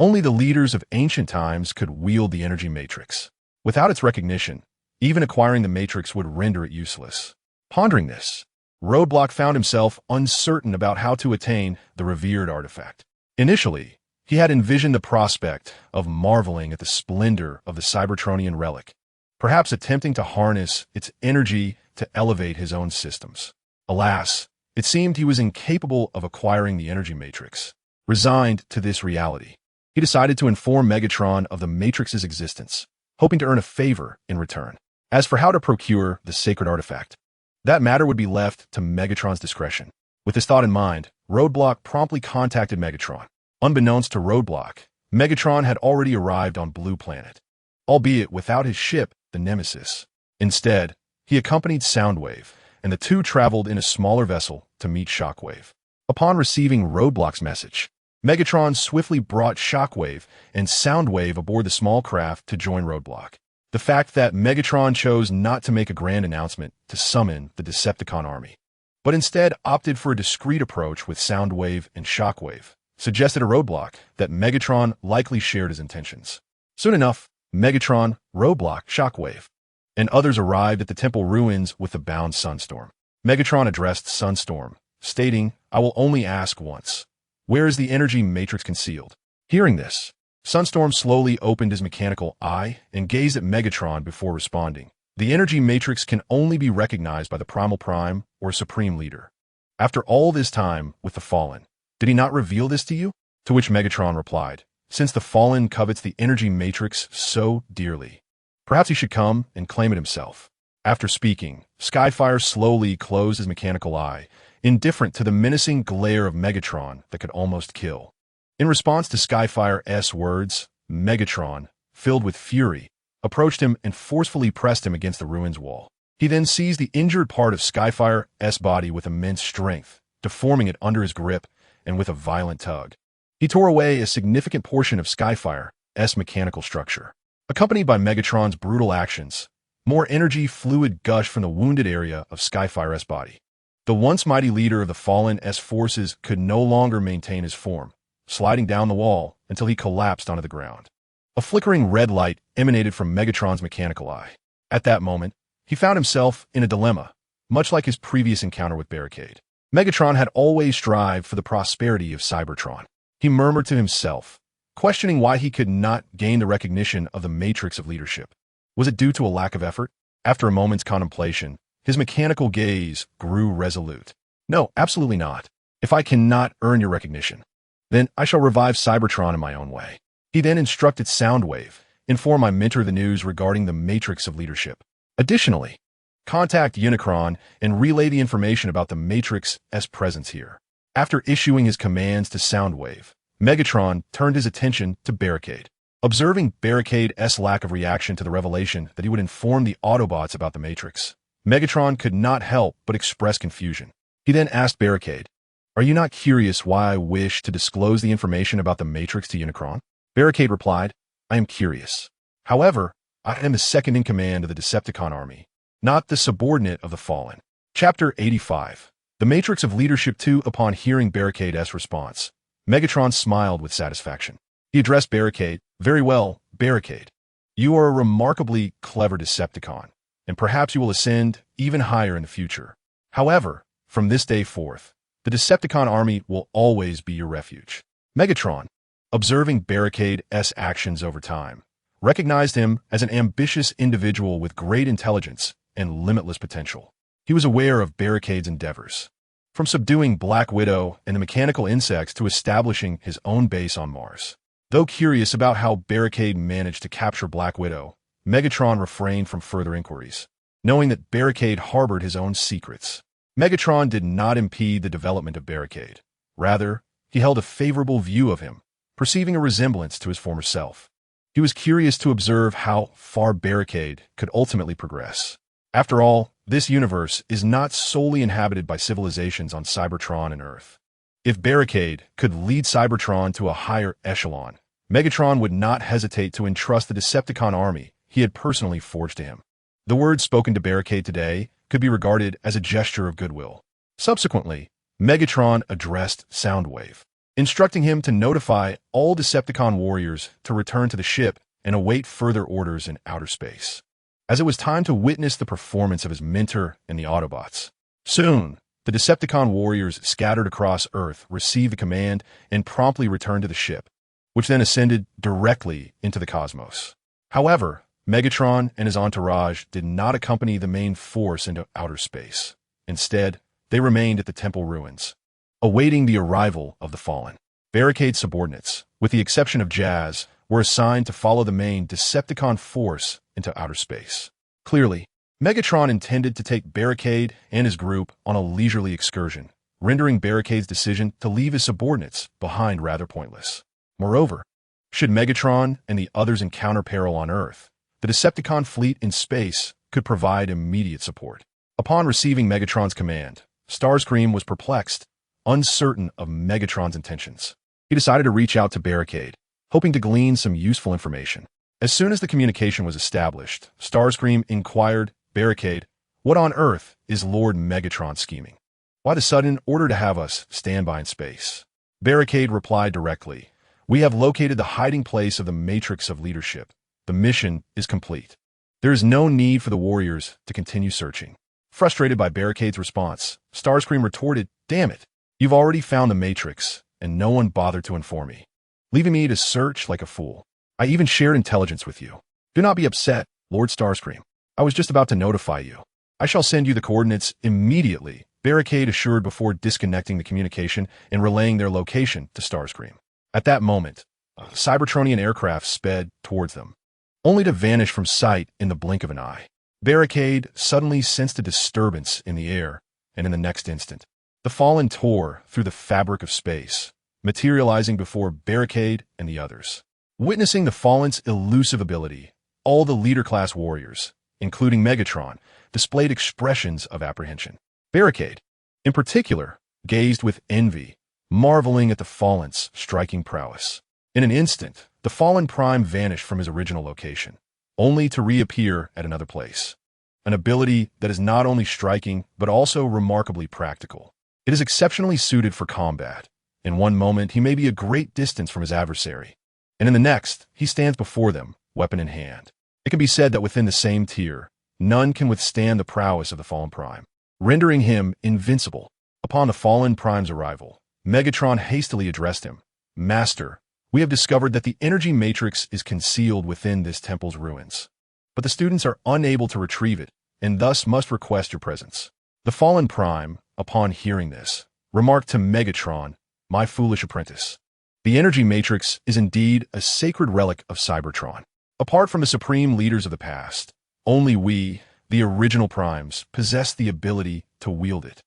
only the leaders of ancient times could wield the energy matrix. Without its recognition, even acquiring the matrix would render it useless. Pondering this, Roadblock found himself uncertain about how to attain the revered artifact. Initially, he had envisioned the prospect of marveling at the splendor of the Cybertronian relic, perhaps attempting to harness its energy to elevate his own systems. Alas, it seemed he was incapable of acquiring the energy matrix. Resigned to this reality, he decided to inform Megatron of the matrix's existence, hoping to earn a favor in return. As for how to procure the sacred artifact, that matter would be left to Megatron's discretion. With this thought in mind, Roadblock promptly contacted Megatron. Unbeknownst to Roadblock, Megatron had already arrived on Blue Planet, albeit without his ship, the Nemesis. Instead, he accompanied Soundwave, and the two traveled in a smaller vessel to meet Shockwave. Upon receiving Roadblock's message, Megatron swiftly brought Shockwave and Soundwave aboard the small craft to join Roadblock. The fact that Megatron chose not to make a grand announcement to summon the Decepticon army, but instead opted for a discreet approach with Soundwave and Shockwave, suggested to Roadblock that Megatron likely shared his intentions. Soon enough, Megatron, Roadblock, Shockwave, and others arrived at the temple ruins with the bound Sunstorm. Megatron addressed Sunstorm, stating, "I will only ask once. Where is the energy matrix concealed?" Hearing this, Sunstorm slowly opened his mechanical eye and gazed at Megatron before responding. "The energy matrix can only be recognized by the Primal Prime or Supreme Leader. After all this time with the Fallen, did he not reveal this to you?" To which Megatron replied, "Since the Fallen covets the energy matrix so dearly, perhaps he should come and claim it himself." After speaking, Skyfire slowly closed his mechanical eye, indifferent to the menacing glare of Megatron that could almost kill. In response to Skyfire's words, Megatron, filled with fury, approached him and forcefully pressed him against the ruins wall. He then seized the injured part of Skyfire's body with immense strength, deforming it under his grip and with a violent tug. He tore away a significant portion of Skyfire's mechanical structure. Accompanied by Megatron's brutal actions, more energy fluid gushed from the wounded area of Skyfire's body. The once mighty leader of the Fallen's forces could no longer maintain his form, sliding down the wall until he collapsed onto the ground. A flickering red light emanated from Megatron's mechanical eye. At that moment, He found himself in a dilemma, much like his previous encounter with Barricade. Megatron had always strived for the prosperity of Cybertron. He murmured to himself, questioning why he could not gain the recognition of the matrix of leadership. Was it due to a lack of effort? After a moment's contemplation, his mechanical gaze grew resolute. No, absolutely not. If I cannot earn your recognition, then I shall revive Cybertron in my own way. He then instructed Soundwave, inform my mentor the news regarding the matrix of leadership. Additionally, contact Unicron and relay the information about the Matrix's presence here. After issuing his commands to Soundwave, Megatron turned his attention to Barricade. Observing Barricade's lack of reaction to the revelation that he would inform the Autobots about the Matrix, Megatron could not help but express confusion. He then asked Barricade, "Are you not curious why I wish to disclose the information about the Matrix to Unicron?" Barricade replied, "I am curious. However, I am the second in command of the Decepticon army, not the subordinate of the Fallen." Chapter 85. The Matrix of Leadership 2. Upon hearing Barricade's response, Megatron smiled with satisfaction. He addressed Barricade, "Very well, Barricade. You are a remarkably clever Decepticon, and perhaps you will ascend even higher in the future. However, from this day forth, the Decepticon army will always be your refuge." Megatron, observing Barricade's actions over time, recognized him as an ambitious individual with great intelligence and limitless potential. He was aware of Barricade's endeavors, from subduing Black Widow and the mechanical insects to establishing his own base on Mars. Though curious about how Barricade managed to capture Black Widow, Megatron refrained from further inquiries, knowing that Barricade harbored his own secrets. Megatron did not impede the development of Barricade. Rather, he held a favorable view of him, perceiving a resemblance to his former self. He was curious to observe how far Barricade could ultimately progress. After all, this universe is not solely inhabited by civilizations on Cybertron and Earth. If Barricade could lead Cybertron to a higher echelon, Megatron would not hesitate to entrust the Decepticon army he had personally forged to him. The words spoken to Barricade today could be regarded as a gesture of goodwill. Subsequently, Megatron addressed Soundwave, instructing him to notify all Decepticon warriors to return to the ship and await further orders in outer space, as it was time to witness the performance of his mentor and the Autobots. Soon, the Decepticon warriors scattered across Earth received the command and promptly returned to the ship, which then ascended directly into the cosmos. However, Megatron and his entourage did not accompany the main force into outer space. Instead, they remained at the temple ruins, awaiting the arrival of the Fallen. Barricade subordinates, with the exception of Jazz, were assigned to follow the main Decepticon force into outer space. Clearly, Megatron intended to take Barricade and his group on a leisurely excursion, rendering Barricade's decision to leave his subordinates behind rather pointless. Moreover, should Megatron and the others encounter peril on Earth, the Decepticon fleet in space could provide immediate support. Upon receiving Megatron's command, Starscream was perplexed, uncertain of Megatron's intentions. He decided to reach out to Barricade, hoping to glean some useful information. As soon as the communication was established, Starscream inquired, "Barricade, what on Earth is Lord Megatron scheming? Why the sudden order to have us stand by in space?" Barricade replied directly, "We have located the hiding place of the Matrix of Leadership. The mission is complete. There is no need for the warriors to continue searching." Frustrated by Barricade's response, Starscream retorted, "Damn it, you've already found the Matrix, and no one bothered to inform me, leaving me to search like a fool. I even shared intelligence with you. Do not be upset, Lord Starscream. I was just about to notify you. I shall send you the coordinates immediately," Barricade assured before disconnecting the communication and relaying their location to Starscream. At that moment, a Cybertronian aircraft sped towards them, only to vanish from sight in the blink of an eye. Barricade suddenly sensed a disturbance in the air, and in the next instant, the Fallen tore through the fabric of space, materializing before Barricade and the others. Witnessing the Fallen's elusive ability, all the leader-class warriors, including Megatron, displayed expressions of apprehension. Barricade, in particular, gazed with envy, marveling at the Fallen's striking prowess. In an instant, the Fallen Prime vanished from his original location, only to reappear at another place. An ability that is not only striking, but also remarkably practical. It is exceptionally suited for combat. In one moment, he may be a great distance from his adversary, and in the next, he stands before them, weapon in hand. It can be said that within the same tier, none can withstand the prowess of the Fallen Prime, rendering him invincible. Upon the Fallen Prime's arrival, Megatron hastily addressed him. Master, we have discovered that the energy matrix is concealed within this temple's ruins, but the students are unable to retrieve it, and thus must request your presence. The Fallen Prime, upon hearing this, remarked to Megatron, my foolish apprentice. The energy matrix is indeed a sacred relic of Cybertron. Apart from the supreme leaders of the past, only we, the original primes, possess the ability to wield it.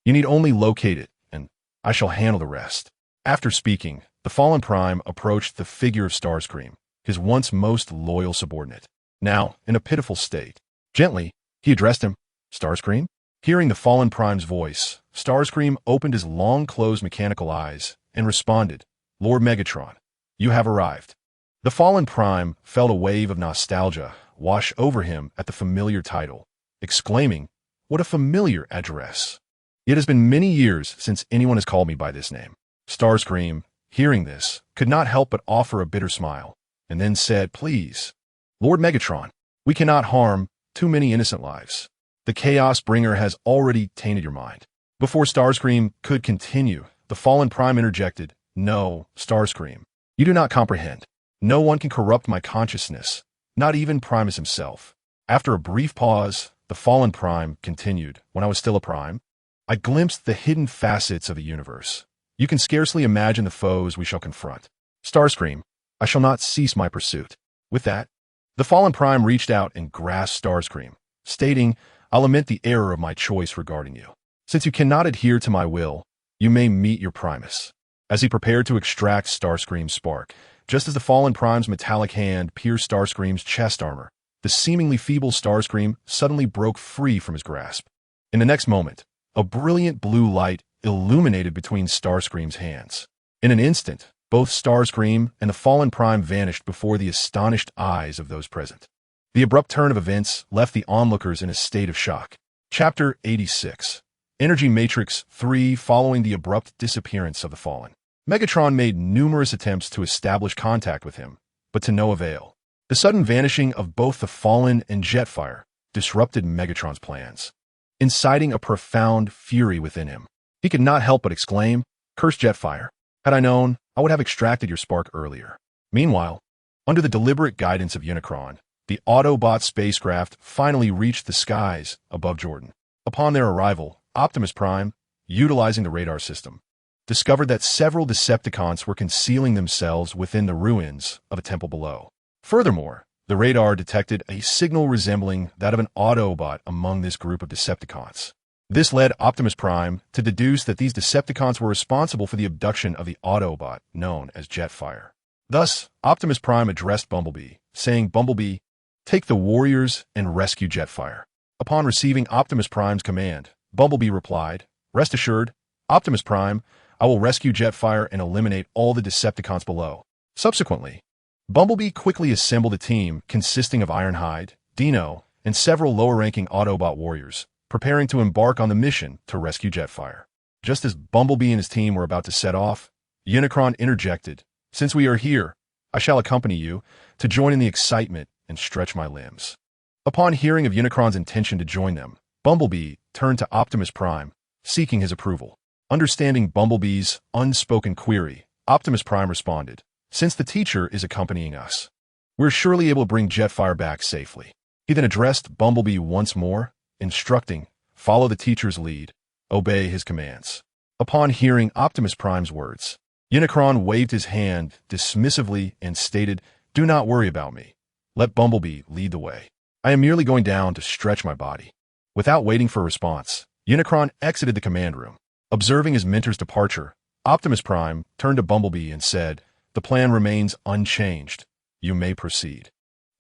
You need only locate it, and I shall handle the rest. After speaking, the Fallen Prime approached the figure of Starscream, his once most loyal subordinate. Now, in a pitiful state, gently, he addressed him, Starscream? Hearing the Fallen Prime's voice, Starscream opened his long-closed mechanical eyes and responded, Lord Megatron, you have arrived. The Fallen Prime felt a wave of nostalgia wash over him at the familiar title, exclaiming, what a familiar address. It has been many years since anyone has called me by this name. Starscream, hearing this, could not help but offer a bitter smile, and then said, please, Lord Megatron, we cannot harm too many innocent lives. The Chaos Bringer has already tainted your mind. Before Starscream could continue, the Fallen Prime interjected, no, Starscream, you do not comprehend. No one can corrupt my consciousness, not even Primus himself. After a brief pause, the Fallen Prime continued, when I was still a Prime, I glimpsed the hidden facets of the universe. You can scarcely imagine the foes we shall confront. Starscream, I shall not cease my pursuit. With that, the Fallen Prime reached out and grasped Starscream, stating, I lament the error of my choice regarding you. Since you cannot adhere to my will, you may meet your Primus. As he prepared to extract Starscream's spark, just as the Fallen Prime's metallic hand pierced Starscream's chest armor, the seemingly feeble Starscream suddenly broke free from his grasp. In the next moment, a brilliant blue light illuminated between Starscream's hands. In an instant, both Starscream and the Fallen Prime vanished before the astonished eyes of those present. The abrupt turn of events left the onlookers in a state of shock. Chapter 86. Energy Matrix 3. Following the abrupt disappearance of the Fallen, Megatron made numerous attempts to establish contact with him, but to no avail. The sudden vanishing of both the Fallen and Jetfire disrupted Megatron's plans, inciting a profound fury within him. He could not help but exclaim, Curse Jetfire! Had I known, I would have extracted your spark earlier. Meanwhile, under the deliberate guidance of Unicron, the Autobot spacecraft finally reached the skies above Jordan. Upon their arrival, Optimus Prime, utilizing the radar system, discovered that several Decepticons were concealing themselves within the ruins of a temple below. Furthermore, the radar detected a signal resembling that of an Autobot among this group of Decepticons. This led Optimus Prime to deduce that these Decepticons were responsible for the abduction of the Autobot known as Jetfire. Thus, Optimus Prime addressed Bumblebee, saying, Bumblebee, take the warriors and rescue Jetfire. Upon receiving Optimus Prime's command, Bumblebee replied, Rest assured, Optimus Prime, I will rescue Jetfire and eliminate all the Decepticons below. Subsequently, Bumblebee quickly assembled a team consisting of Ironhide, Dino, and several lower-ranking Autobot warriors, preparing to embark on the mission to rescue Jetfire. Just as Bumblebee and his team were about to set off, Unicron interjected, Since we are here, I shall accompany you to join in the excitement and stretch my limbs. Upon hearing of Unicron's intention to join them, Bumblebee turned to Optimus Prime, seeking his approval. Understanding Bumblebee's unspoken query, Optimus Prime responded, Since the teacher is accompanying us, we're surely able to bring Jetfire back safely. He then addressed Bumblebee once more, instructing, Follow the teacher's lead, obey his commands. Upon hearing Optimus Prime's words, Unicron waved his hand dismissively and stated, Do not worry about me. Let Bumblebee lead the way. I am merely going down to stretch my body. Without waiting for a response, Unicron exited the command room. Observing his mentor's departure, Optimus Prime turned to Bumblebee and said, The plan remains unchanged. You may proceed.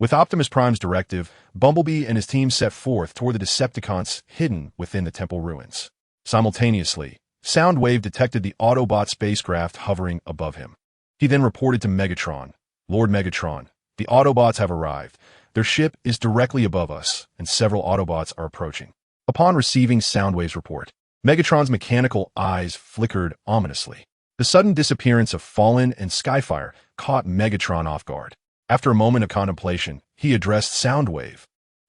With Optimus Prime's directive, Bumblebee and his team set forth toward the Decepticons hidden within the temple ruins. Simultaneously, Soundwave detected the Autobot spacecraft hovering above him. He then reported to Megatron, Lord Megatron, the Autobots have arrived. Their ship is directly above us, and several Autobots are approaching. Upon receiving Soundwave's report, Megatron's mechanical eyes flickered ominously. The sudden disappearance of Fallen and Skyfire caught Megatron off guard. After a moment of contemplation, he addressed Soundwave.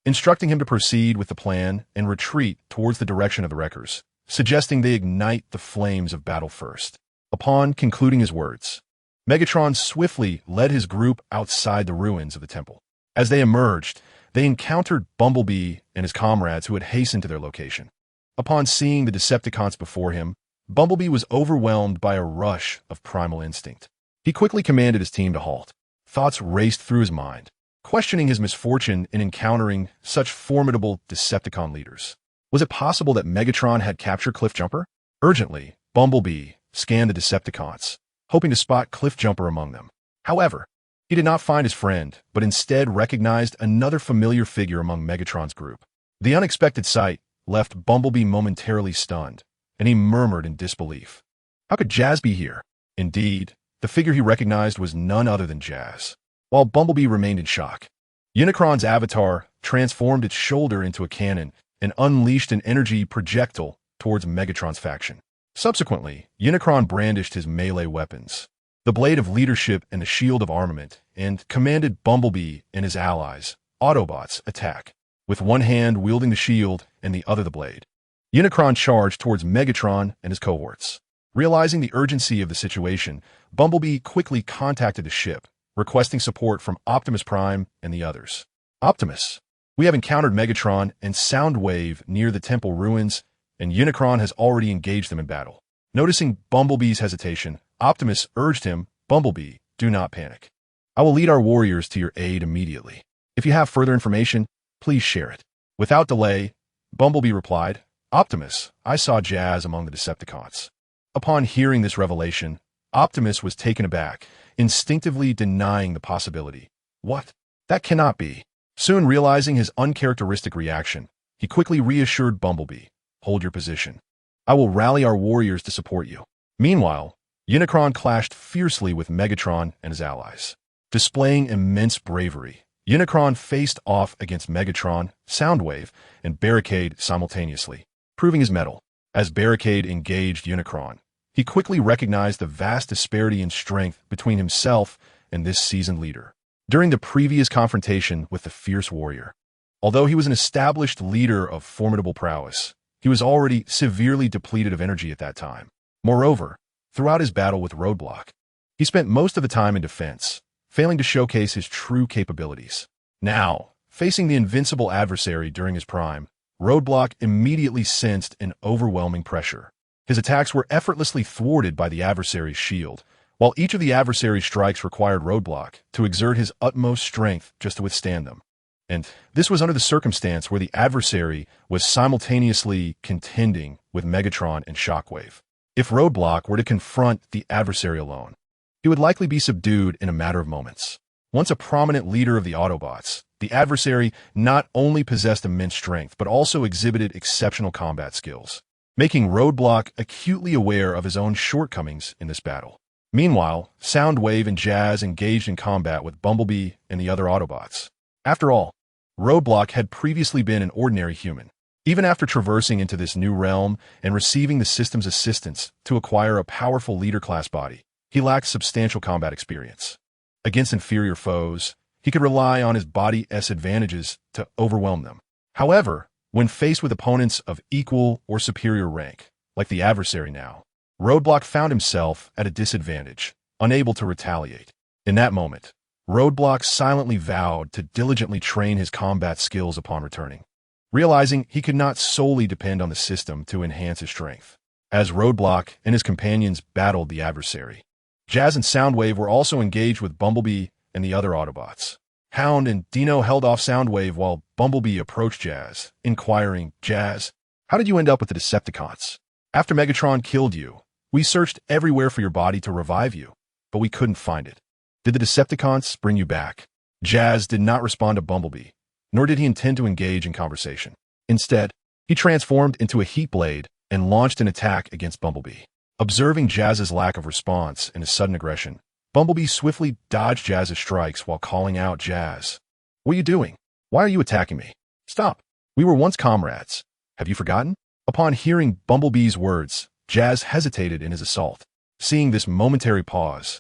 instructing him to proceed with the plan and retreat towards the direction of the wreckers, suggesting they ignite the flames of battle first. Upon concluding his words, Megatron swiftly led his group outside the ruins of the temple. As they emerged, they encountered Bumblebee and his comrades who had hastened to their location. Upon seeing the Decepticons before him, Bumblebee was overwhelmed by a rush of primal instinct. He quickly commanded his team to halt. Thoughts raced through his mind, questioning his misfortune in encountering such formidable Decepticon leaders. Was it possible that Megatron had captured Cliffjumper? Urgently, Bumblebee scanned the Decepticons, hoping to spot Cliffjumper among them. However, he did not find his friend, but instead recognized another familiar figure among Megatron's group. The unexpected sight left Bumblebee momentarily stunned, and he murmured in disbelief. How could Jazz be here? Indeed, the figure he recognized was none other than Jazz. While Bumblebee remained in shock, Unicron's avatar transformed its shoulder into a cannon and unleashed an energy projectile towards Megatron's faction. Subsequently, Unicron brandished his melee weapons, the Blade of Leadership and the Shield of Armament, and commanded Bumblebee and his allies, Autobots, attack, with one hand wielding the shield and the other the blade. Unicron charged towards Megatron and his cohorts. Realizing the urgency of the situation, Bumblebee quickly contacted the ship, requesting support from Optimus Prime and the others. Optimus, we have encountered Megatron and Soundwave near the temple ruins, and Unicron has already engaged them in battle. Noticing Bumblebee's hesitation, Optimus urged him, Bumblebee, do not panic. I will lead our warriors to your aid immediately. If you have further information, please share it. Without delay, Bumblebee replied, Optimus, I saw Jazz among the Decepticons. Upon hearing this revelation, Optimus was taken aback, instinctively denying the possibility. What? That cannot be. Soon realizing his uncharacteristic reaction, he quickly reassured Bumblebee, hold your position. I will rally our warriors to support you. Meanwhile, Unicron clashed fiercely with Megatron and his allies. Displaying immense bravery, Unicron faced off against Megatron, Soundwave, and Barricade simultaneously, proving his mettle. As Barricade engaged Unicron, he quickly recognized the vast disparity in strength between himself and this seasoned leader. During the previous confrontation with the fierce warrior, although he was an established leader of formidable prowess, he was already severely depleted of energy at that time. Moreover, throughout his battle with Roadblock, he spent most of the time in defense, failing to showcase his true capabilities. Now, facing the invincible adversary during his prime, Roadblock immediately sensed an overwhelming pressure. His attacks were effortlessly thwarted by the adversary's shield, while each of the adversary's strikes required Roadblock to exert his utmost strength just to withstand them. And this was under the circumstance where the adversary was simultaneously contending with Megatron and Shockwave. If Roadblock were to confront the adversary alone, he would likely be subdued in a matter of moments. Once a prominent leader of the Autobots, the adversary not only possessed immense strength, but also exhibited exceptional combat skills, making Roadblock acutely aware of his own shortcomings in this battle. Meanwhile, Soundwave and Jazz engaged in combat with Bumblebee and the other Autobots. After all, Roadblock had previously been an ordinary human. Even after traversing into this new realm and receiving the system's assistance to acquire a powerful leader-class body, he lacked substantial combat experience. Against inferior foes, he could rely on his body's advantages to overwhelm them. However, when faced with opponents of equal or superior rank, like the adversary now, Roadblock found himself at a disadvantage, unable to retaliate. In that moment, Roadblock silently vowed to diligently train his combat skills upon returning, realizing he could not solely depend on the system to enhance his strength. As Roadblock and his companions battled the adversary, Jazz and Soundwave were also engaged with Bumblebee and the other Autobots. Hound and Dino held off Soundwave while Bumblebee approached Jazz, inquiring, Jazz, how did you end up with the Decepticons? After Megatron killed you, we searched everywhere for your body to revive you, but we couldn't find it. Did the Decepticons bring you back? Jazz did not respond to Bumblebee, nor did he intend to engage in conversation. Instead, he transformed into a heat blade and launched an attack against Bumblebee. Observing Jazz's lack of response and his sudden aggression, Bumblebee swiftly dodged Jazz's strikes while calling out, Jazz, what are you doing? Why are you attacking me? Stop. We were once comrades. Have you forgotten? Upon hearing Bumblebee's words, Jazz hesitated in his assault. Seeing this momentary pause,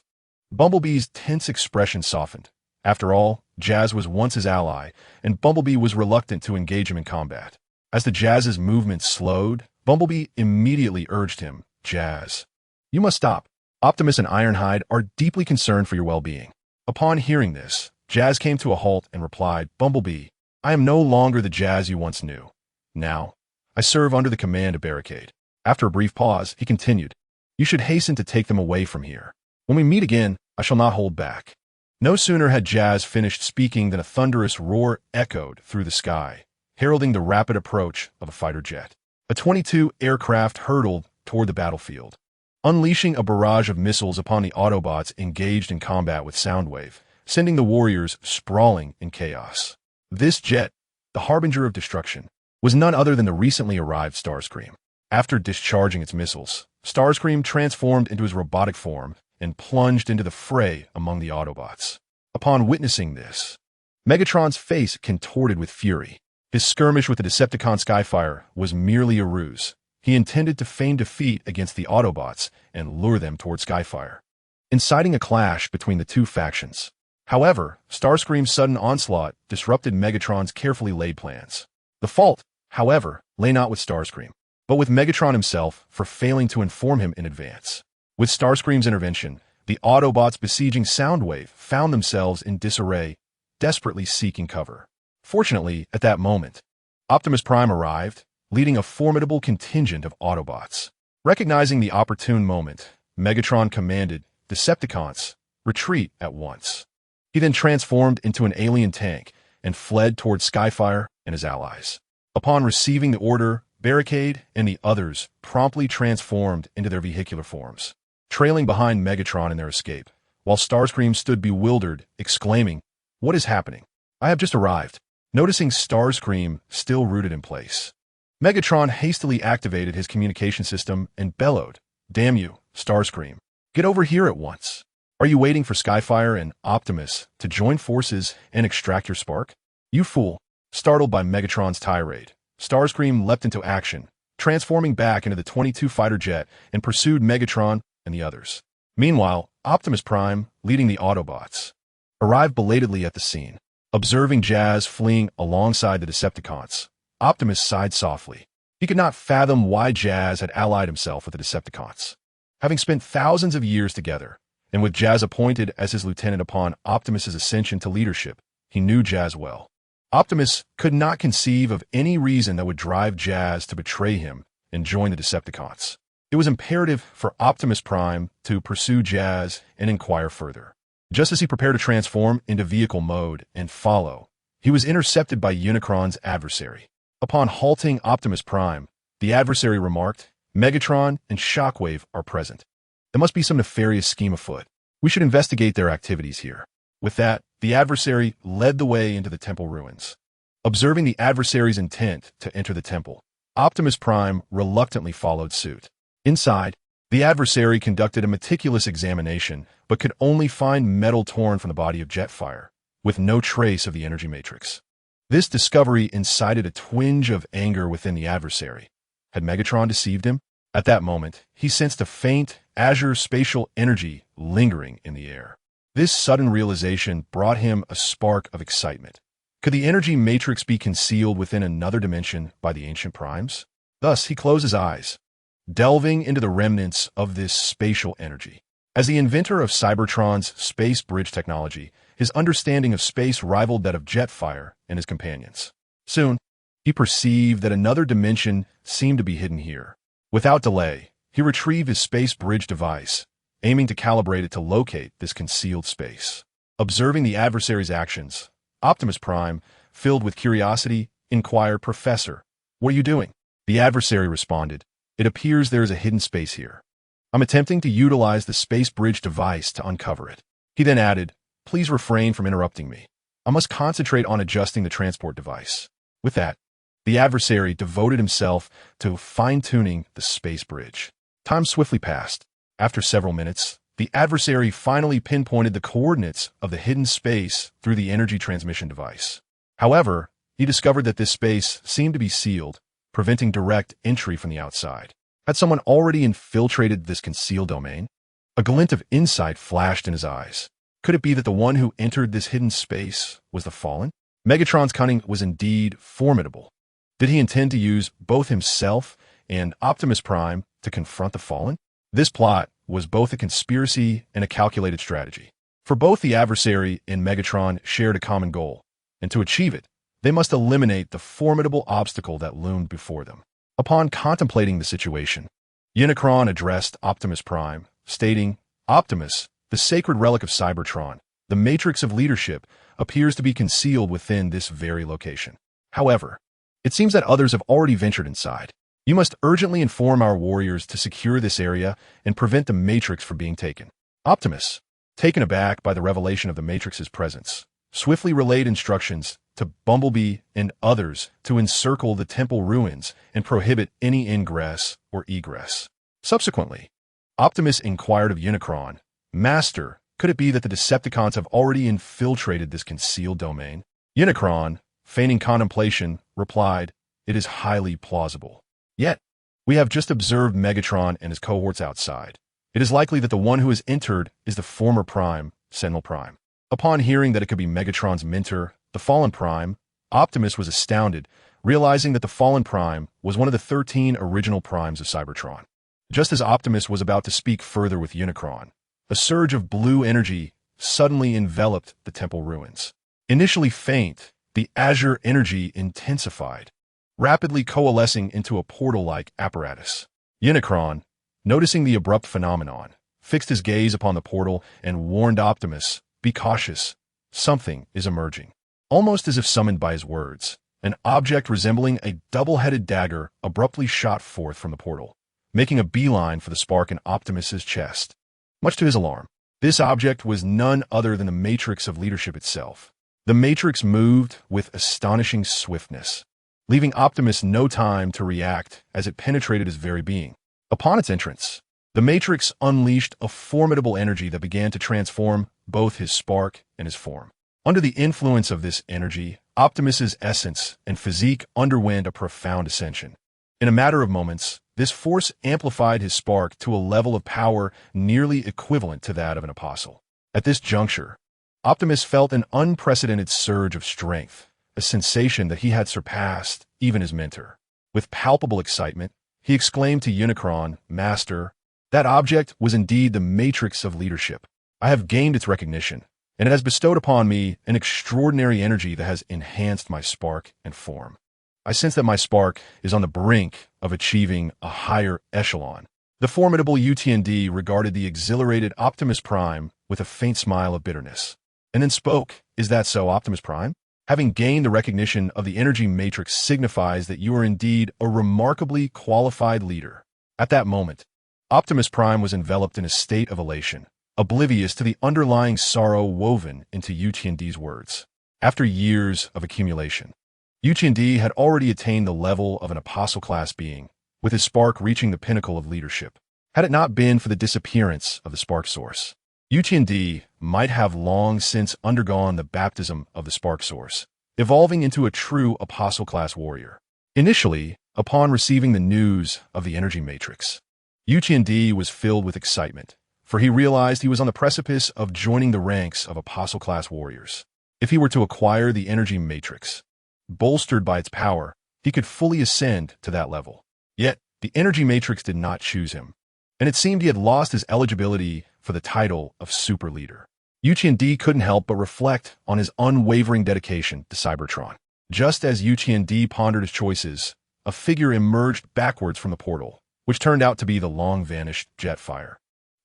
Bumblebee's tense expression softened. After all, Jazz was once his ally, and Bumblebee was reluctant to engage him in combat. As the Jazz's movement slowed, Bumblebee immediately urged him, "Jazz, you must stop. Optimus and Ironhide are deeply concerned for your well-being." Upon hearing this, Jazz came to a halt and replied, "Bumblebee, I am no longer the Jazz you once knew. Now, I serve under the command of Barricade." After a brief pause, he continued, "You should hasten to take them away from here. When we meet again, I shall not hold back." No sooner had Jazz finished speaking than a thunderous roar echoed through the sky, heralding the rapid approach of a fighter jet. A 22 aircraft hurtled toward the battlefield, unleashing a barrage of missiles upon the Autobots engaged in combat with Soundwave, sending the warriors sprawling in chaos. This jet, the harbinger of destruction, was none other than the recently arrived Starscream. After discharging its missiles, Starscream transformed into his robotic form and plunged into the fray among the Autobots. Upon witnessing this, Megatron's face contorted with fury. His skirmish with the Decepticon Skyfire was merely a ruse. He intended to feign defeat against the Autobots and lure them toward Skyfire, inciting a clash between the two factions. However, Starscream's sudden onslaught disrupted Megatron's carefully laid plans. The fault, however, lay not with Starscream, but with Megatron himself for failing to inform him in advance. With Starscream's intervention, the Autobots besieging Soundwave found themselves in disarray, desperately seeking cover. Fortunately, at that moment, Optimus Prime arrived, leading a formidable contingent of Autobots. Recognizing the opportune moment, Megatron commanded, "Decepticons, retreat at once." He then transformed into an alien tank and fled toward Skyfire and his allies. Upon receiving the order, Barricade and the others promptly transformed into their vehicular forms, trailing behind Megatron in their escape, while Starscream stood bewildered, exclaiming, "What is happening? I have just arrived." Noticing Starscream still rooted in place, Megatron hastily activated his communication system and bellowed, "Damn you, Starscream. Get over here at once. Are you waiting for Skyfire and Optimus to join forces and extract your spark? You fool." Startled by Megatron's tirade, Starscream leapt into action, transforming back into the 22 fighter jet and pursued Megatron and the others. Meanwhile, Optimus Prime, leading the Autobots, arrived belatedly at the scene. Observing Jazz fleeing alongside the Decepticons, Optimus sighed softly. He could not fathom why Jazz had allied himself with the Decepticons. Having spent thousands of years together, and with Jazz appointed as his lieutenant upon Optimus's ascension to leadership, he knew Jazz well. Optimus could not conceive of any reason that would drive Jazz to betray him and join the Decepticons. It was imperative for Optimus Prime to pursue Jazz and inquire further. Just as he prepared to transform into vehicle mode and follow, he was intercepted by Unicron's adversary. Upon halting Optimus Prime, the adversary remarked, "Megatron and Shockwave are present. There must be some nefarious scheme afoot. We should investigate their activities here." With that, the adversary led the way into the temple ruins. Observing the adversary's intent to enter the temple, Optimus Prime reluctantly followed suit. Inside, the adversary conducted a meticulous examination, but could only find metal torn from the body of Jetfire, with no trace of the energy matrix. This discovery incited a twinge of anger within the adversary. Had Megatron deceived him? At that moment, he sensed a faint, azure spatial energy lingering in the air. This sudden realization brought him a spark of excitement. Could the energy matrix be concealed within another dimension by the ancient primes? Thus, he closed his eyes, delving into the remnants of this spatial energy. As the inventor of Cybertron's space bridge technology, his understanding of space rivaled that of Jetfire and his companions. Soon, he perceived that another dimension seemed to be hidden here. Without delay, he retrieved his space bridge device, aiming to calibrate it to locate this concealed space. Observing the adversary's actions, Optimus Prime, filled with curiosity, inquired, "Professor, what are you doing?" The adversary responded, "It appears there is a hidden space here. I'm attempting to utilize the space bridge device to uncover it." He then added, "Please refrain from interrupting me. I must concentrate on adjusting the transport device." With that, the adversary devoted himself to fine-tuning the space bridge. Time swiftly passed. After several minutes, the adversary finally pinpointed the coordinates of the hidden space through the energy transmission device. However, he discovered that this space seemed to be sealed, preventing direct entry from the outside. Had someone already infiltrated this concealed domain? A glint of insight flashed in his eyes. Could it be that the one who entered this hidden space was the Fallen? Megatron's cunning was indeed formidable. Did he intend to use both himself and Optimus Prime to confront the Fallen? This plot was both a conspiracy and a calculated strategy. For both the adversary and Megatron shared a common goal, and to achieve it, they must eliminate the formidable obstacle that loomed before them. Upon contemplating the situation, Unicron addressed Optimus Prime, stating, "Optimus, the sacred relic of Cybertron, the matrix of leadership, appears to be concealed within this very location. However, it seems that others have already ventured inside. You must urgently inform our warriors to secure this area and prevent the matrix from being taken." Optimus, taken aback by the revelation of the matrix's presence, swiftly relayed instructions to Bumblebee and others to encircle the temple ruins and prohibit any ingress or egress. Subsequently, Optimus inquired of Unicron, "Master, could it be that the Decepticons have already infiltrated this concealed domain?" Unicron, feigning contemplation, replied, "It is highly plausible. Yet, we have just observed Megatron and his cohorts outside. It is likely that the one who has entered is the former Prime, Sentinel Prime." Upon hearing that it could be Megatron's mentor, the Fallen Prime, Optimus was astounded, realizing that the Fallen Prime was one of the 13 original Primes of Cybertron. Just as Optimus was about to speak further with Unicron, a surge of blue energy suddenly enveloped the temple ruins. Initially faint, the azure energy intensified, rapidly coalescing into a portal-like apparatus. Unicron, noticing the abrupt phenomenon, fixed his gaze upon the portal and warned Optimus, "Be cautious. Something is emerging." Almost as if summoned by his words, an object resembling a double-headed dagger abruptly shot forth from the portal, making a beeline for the spark in Optimus's chest. Much to his alarm, this object was none other than the matrix of leadership itself. The matrix moved with astonishing swiftness, leaving Optimus no time to react as it penetrated his very being. Upon its entrance, the matrix unleashed a formidable energy that began to transform both his spark and his form. Under the influence of this energy, Optimus's essence and physique underwent a profound ascension. In a matter of moments, this force amplified his spark to a level of power nearly equivalent to that of an apostle. At this juncture, Optimus felt an unprecedented surge of strength, a sensation that he had surpassed even his mentor. With palpable excitement, he exclaimed to Unicron, "Master, that object was indeed the matrix of leadership. I have gained its recognition, and it has bestowed upon me an extraordinary energy that has enhanced my spark and form. I sense that my spark is on the brink of achieving a higher echelon." The formidable UTND regarded the exhilarated Optimus Prime with a faint smile of bitterness, and then spoke, "Is that so, Optimus Prime? Having gained the recognition of the energy matrix signifies that you are indeed a remarkably qualified leader." At that moment, Optimus Prime was enveloped in a state of elation, oblivious to the underlying sorrow woven into UTND's words. After years of accumulation, UTND had already attained the level of an apostle-class being, with his spark reaching the pinnacle of leadership. Had it not been for the disappearance of the spark source, UTND might have long since undergone the baptism of the spark source, evolving into a true apostle-class warrior. Initially, upon receiving the news of the energy matrix, UTND was filled with excitement, for he realized he was on the precipice of joining the ranks of apostle-class warriors. If he were to acquire the energy matrix, bolstered by its power, he could fully ascend to that level. Yet, the energy matrix did not choose him, and it seemed he had lost his eligibility for the title of super leader. UTND couldn't help but reflect on his unwavering dedication to Cybertron. Just as UTND pondered his choices, a figure emerged backwards from the portal, which turned out to be the long-vanished Jetfire,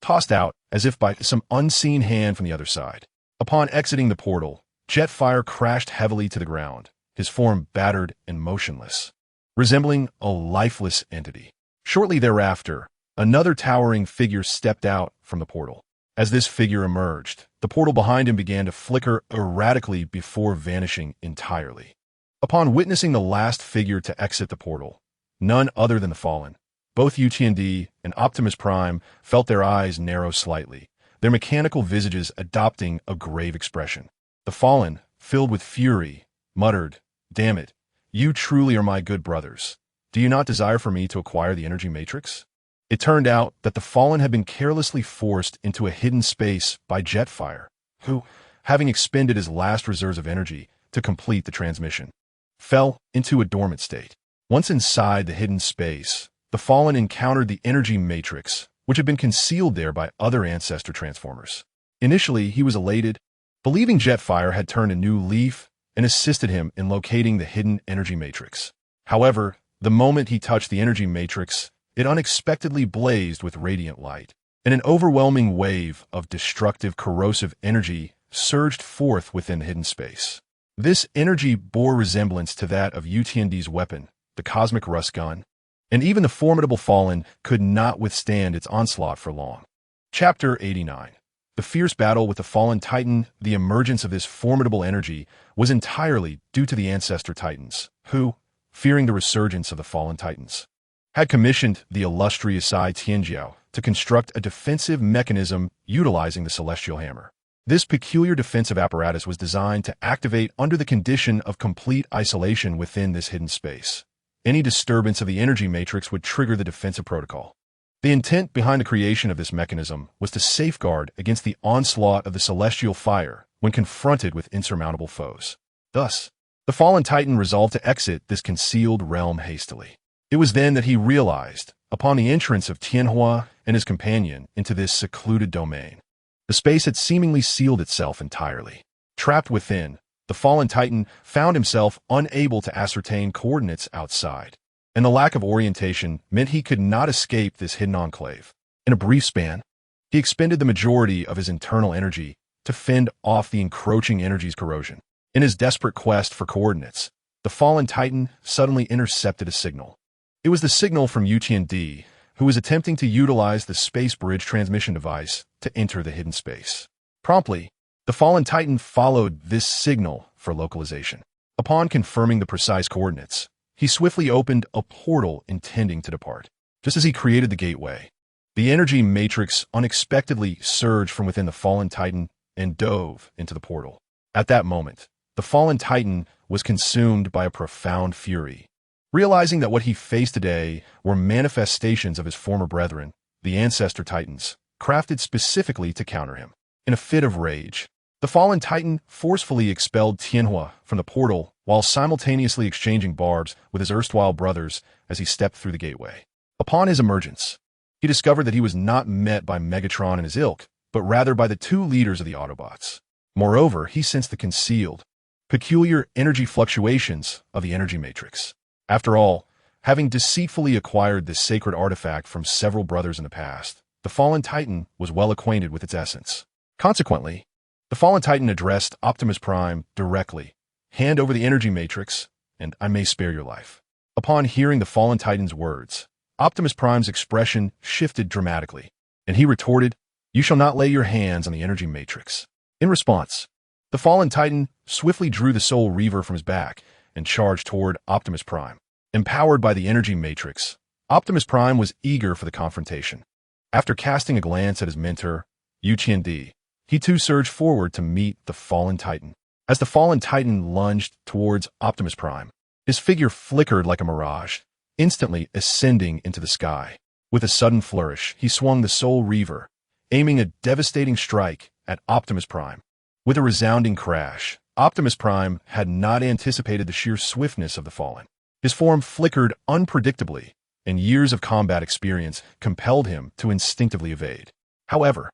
tossed out as if by some unseen hand from the other side. Upon exiting the portal, Jetfire crashed heavily to the ground, his form battered and motionless, resembling a lifeless entity. Shortly thereafter, another towering figure stepped out from the portal. As this figure emerged, the portal behind him began to flicker erratically before vanishing entirely. Upon witnessing the last figure to exit the portal, none other than the Fallen, both UTND and Optimus Prime felt their eyes narrow slightly, their mechanical visages adopting a grave expression. The Fallen, filled with fury, muttered, "Damn it, you truly are my good brothers. Do you not desire for me to acquire the energy matrix?" It turned out that the Fallen had been carelessly forced into a hidden space by Jetfire, who, having expended his last reserves of energy to complete the transmission, fell into a dormant state. Once inside the hidden space, the Fallen encountered the energy matrix, which had been concealed there by other ancestor transformers. Initially, he was elated, believing Jetfire had turned a new leaf and assisted him in locating the hidden energy matrix. However, the moment he touched the energy matrix, it unexpectedly blazed with radiant light, and an overwhelming wave of destructive, corrosive energy surged forth within the hidden space. This energy bore resemblance to that of UTND's weapon, the Cosmic Rust Gun, and even the formidable Fallen could not withstand its onslaught for long. Chapter 89. The fierce battle with the Fallen Titan. The emergence of this formidable energy was entirely due to the Ancestor Titans, who, fearing the resurgence of the Fallen Titans, had commissioned the illustrious Sai Tianjiao to construct a defensive mechanism utilizing the Celestial Hammer. This peculiar defensive apparatus was designed to activate under the condition of complete isolation within this hidden space. Any disturbance of the energy matrix would trigger the defensive protocol. The intent behind the creation of this mechanism was to safeguard against the onslaught of the celestial fire when confronted with insurmountable foes. Thus, the Fallen Titan resolved to exit this concealed realm hastily. It was then that he realized, upon the entrance of Tianhua and his companion into this secluded domain, the space had seemingly sealed itself entirely. Trapped within, the Fallen Titan found himself unable to ascertain coordinates outside, and the lack of orientation meant he could not escape this hidden enclave. In a brief span, he expended the majority of his internal energy to fend off the encroaching energy's corrosion. In his desperate quest for coordinates, the Fallen Titan suddenly intercepted a signal. It was the signal from UTND, who was attempting to utilize the space bridge transmission device to enter the hidden space. Promptly, the Fallen Titan followed this signal for localization. Upon confirming the precise coordinates, he swiftly opened a portal intending to depart. Just as he created the gateway, the energy matrix unexpectedly surged from within the Fallen Titan and dove into the portal. At that moment, the Fallen Titan was consumed by a profound fury. Realizing that what he faced today were manifestations of his former brethren, the Ancestor Titans, crafted specifically to counter him. In a fit of rage, the Fallen Titan forcefully expelled Tianhua from the portal while simultaneously exchanging barbs with his erstwhile brothers as he stepped through the gateway. Upon his emergence, he discovered that he was not met by Megatron and his ilk, but rather by the two leaders of the Autobots. Moreover, he sensed the concealed, peculiar energy fluctuations of the energy matrix. After all, having deceitfully acquired this sacred artifact from several brothers in the past, the Fallen Titan was well acquainted with its essence. Consequently, the Fallen Titan addressed Optimus Prime directly. Hand over the energy matrix, and I may spare your life. Upon hearing the Fallen Titan's words, Optimus Prime's expression shifted dramatically, and he retorted, "You shall not lay your hands on the energy matrix." In response, the Fallen Titan swiftly drew the Soul Reaver from his back and charged toward Optimus Prime. Empowered by the energy matrix, Optimus Prime was eager for the confrontation. After casting a glance at his mentor, UTND, he too surged forward to meet the Fallen Titan. As the Fallen Titan lunged towards Optimus Prime, his figure flickered like a mirage, instantly ascending into the sky. With a sudden flourish, he swung the Soul Reaver, aiming a devastating strike at Optimus Prime. With a resounding crash, Optimus Prime had not anticipated the sheer swiftness of the Fallen. His form flickered unpredictably, and years of combat experience compelled him to instinctively evade. However,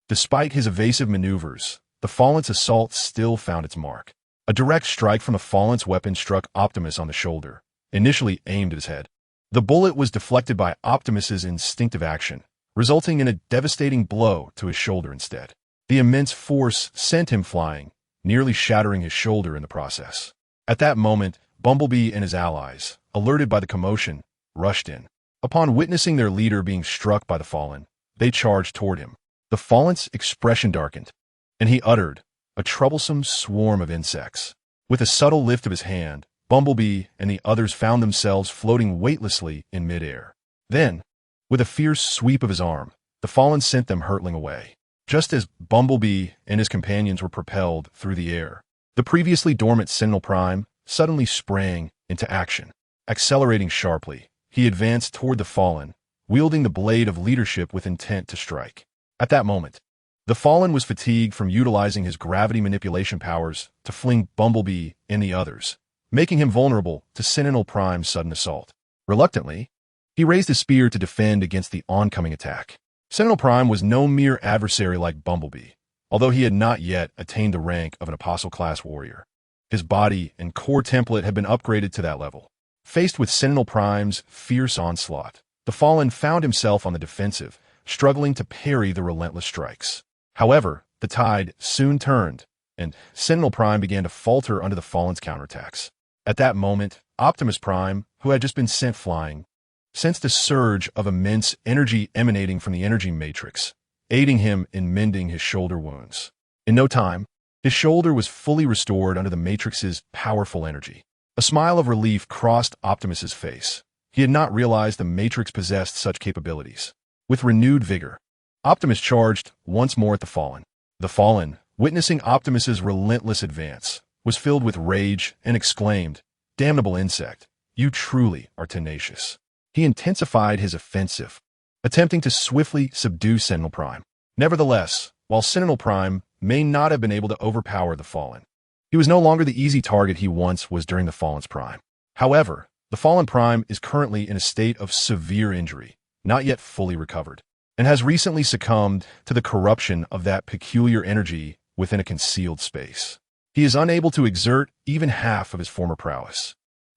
despite his evasive maneuvers, the Fallen's assault still found its mark. A direct strike from the Fallen's weapon struck Optimus on the shoulder, initially aimed at his head. The bullet was deflected by Optimus's instinctive action, resulting in a devastating blow to his shoulder instead. The immense force sent him flying, nearly shattering his shoulder in the process. At that moment, Bumblebee and his allies, alerted by the commotion, rushed in. Upon witnessing their leader being struck by the Fallen, they charged toward him. The Fallen's expression darkened, and he uttered a troublesome swarm of insects. With a subtle lift of his hand, Bumblebee and the others found themselves floating weightlessly in midair. Then, with a fierce sweep of his arm, the Fallen sent them hurtling away. Just as Bumblebee and his companions were propelled through the air, the previously dormant Sentinel Prime suddenly sprang into action. Accelerating sharply, he advanced toward the Fallen, wielding the blade of leadership with intent to strike. At that moment, The Fallen was fatigued from utilizing his gravity manipulation powers to fling Bumblebee and the others, making him vulnerable to Sentinel Prime's sudden assault. Reluctantly, he raised his spear to defend against the oncoming attack. Sentinel Prime was no mere adversary like Bumblebee, although he had not yet attained the rank of an Apostle-class warrior. His body and core template had been upgraded to that level. Faced with Sentinel Prime's fierce onslaught, the Fallen found himself on the defensive, struggling to parry the relentless strikes. However, the tide soon turned, and Sentinel Prime began to falter under the Fallen's counterattacks. At that moment, Optimus Prime, who had just been sent flying, sensed a surge of immense energy emanating from the energy matrix, aiding him in mending his shoulder wounds. In no time, his shoulder was fully restored under the matrix's powerful energy. A smile of relief crossed Optimus's face. He had not realized the matrix possessed such capabilities. With renewed vigor, Optimus charged once more at the Fallen. The Fallen, witnessing Optimus's relentless advance, was filled with rage and exclaimed, "Damnable insect, you truly are tenacious." He intensified his offensive, attempting to swiftly subdue Sentinel Prime. Nevertheless, while Sentinel Prime may not have been able to overpower the Fallen, he was no longer the easy target he once was during the Fallen's prime. However, the Fallen Prime is currently in a state of severe injury, not yet fully recovered, and has recently succumbed to the corruption of that peculiar energy within a concealed space. He is unable to exert even half of his former prowess.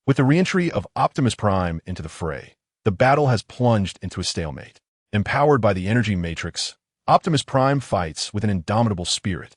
With the reentry of Optimus Prime into the fray, the battle has plunged into a stalemate. Empowered by the energy matrix, Optimus Prime fights with an indomitable spirit,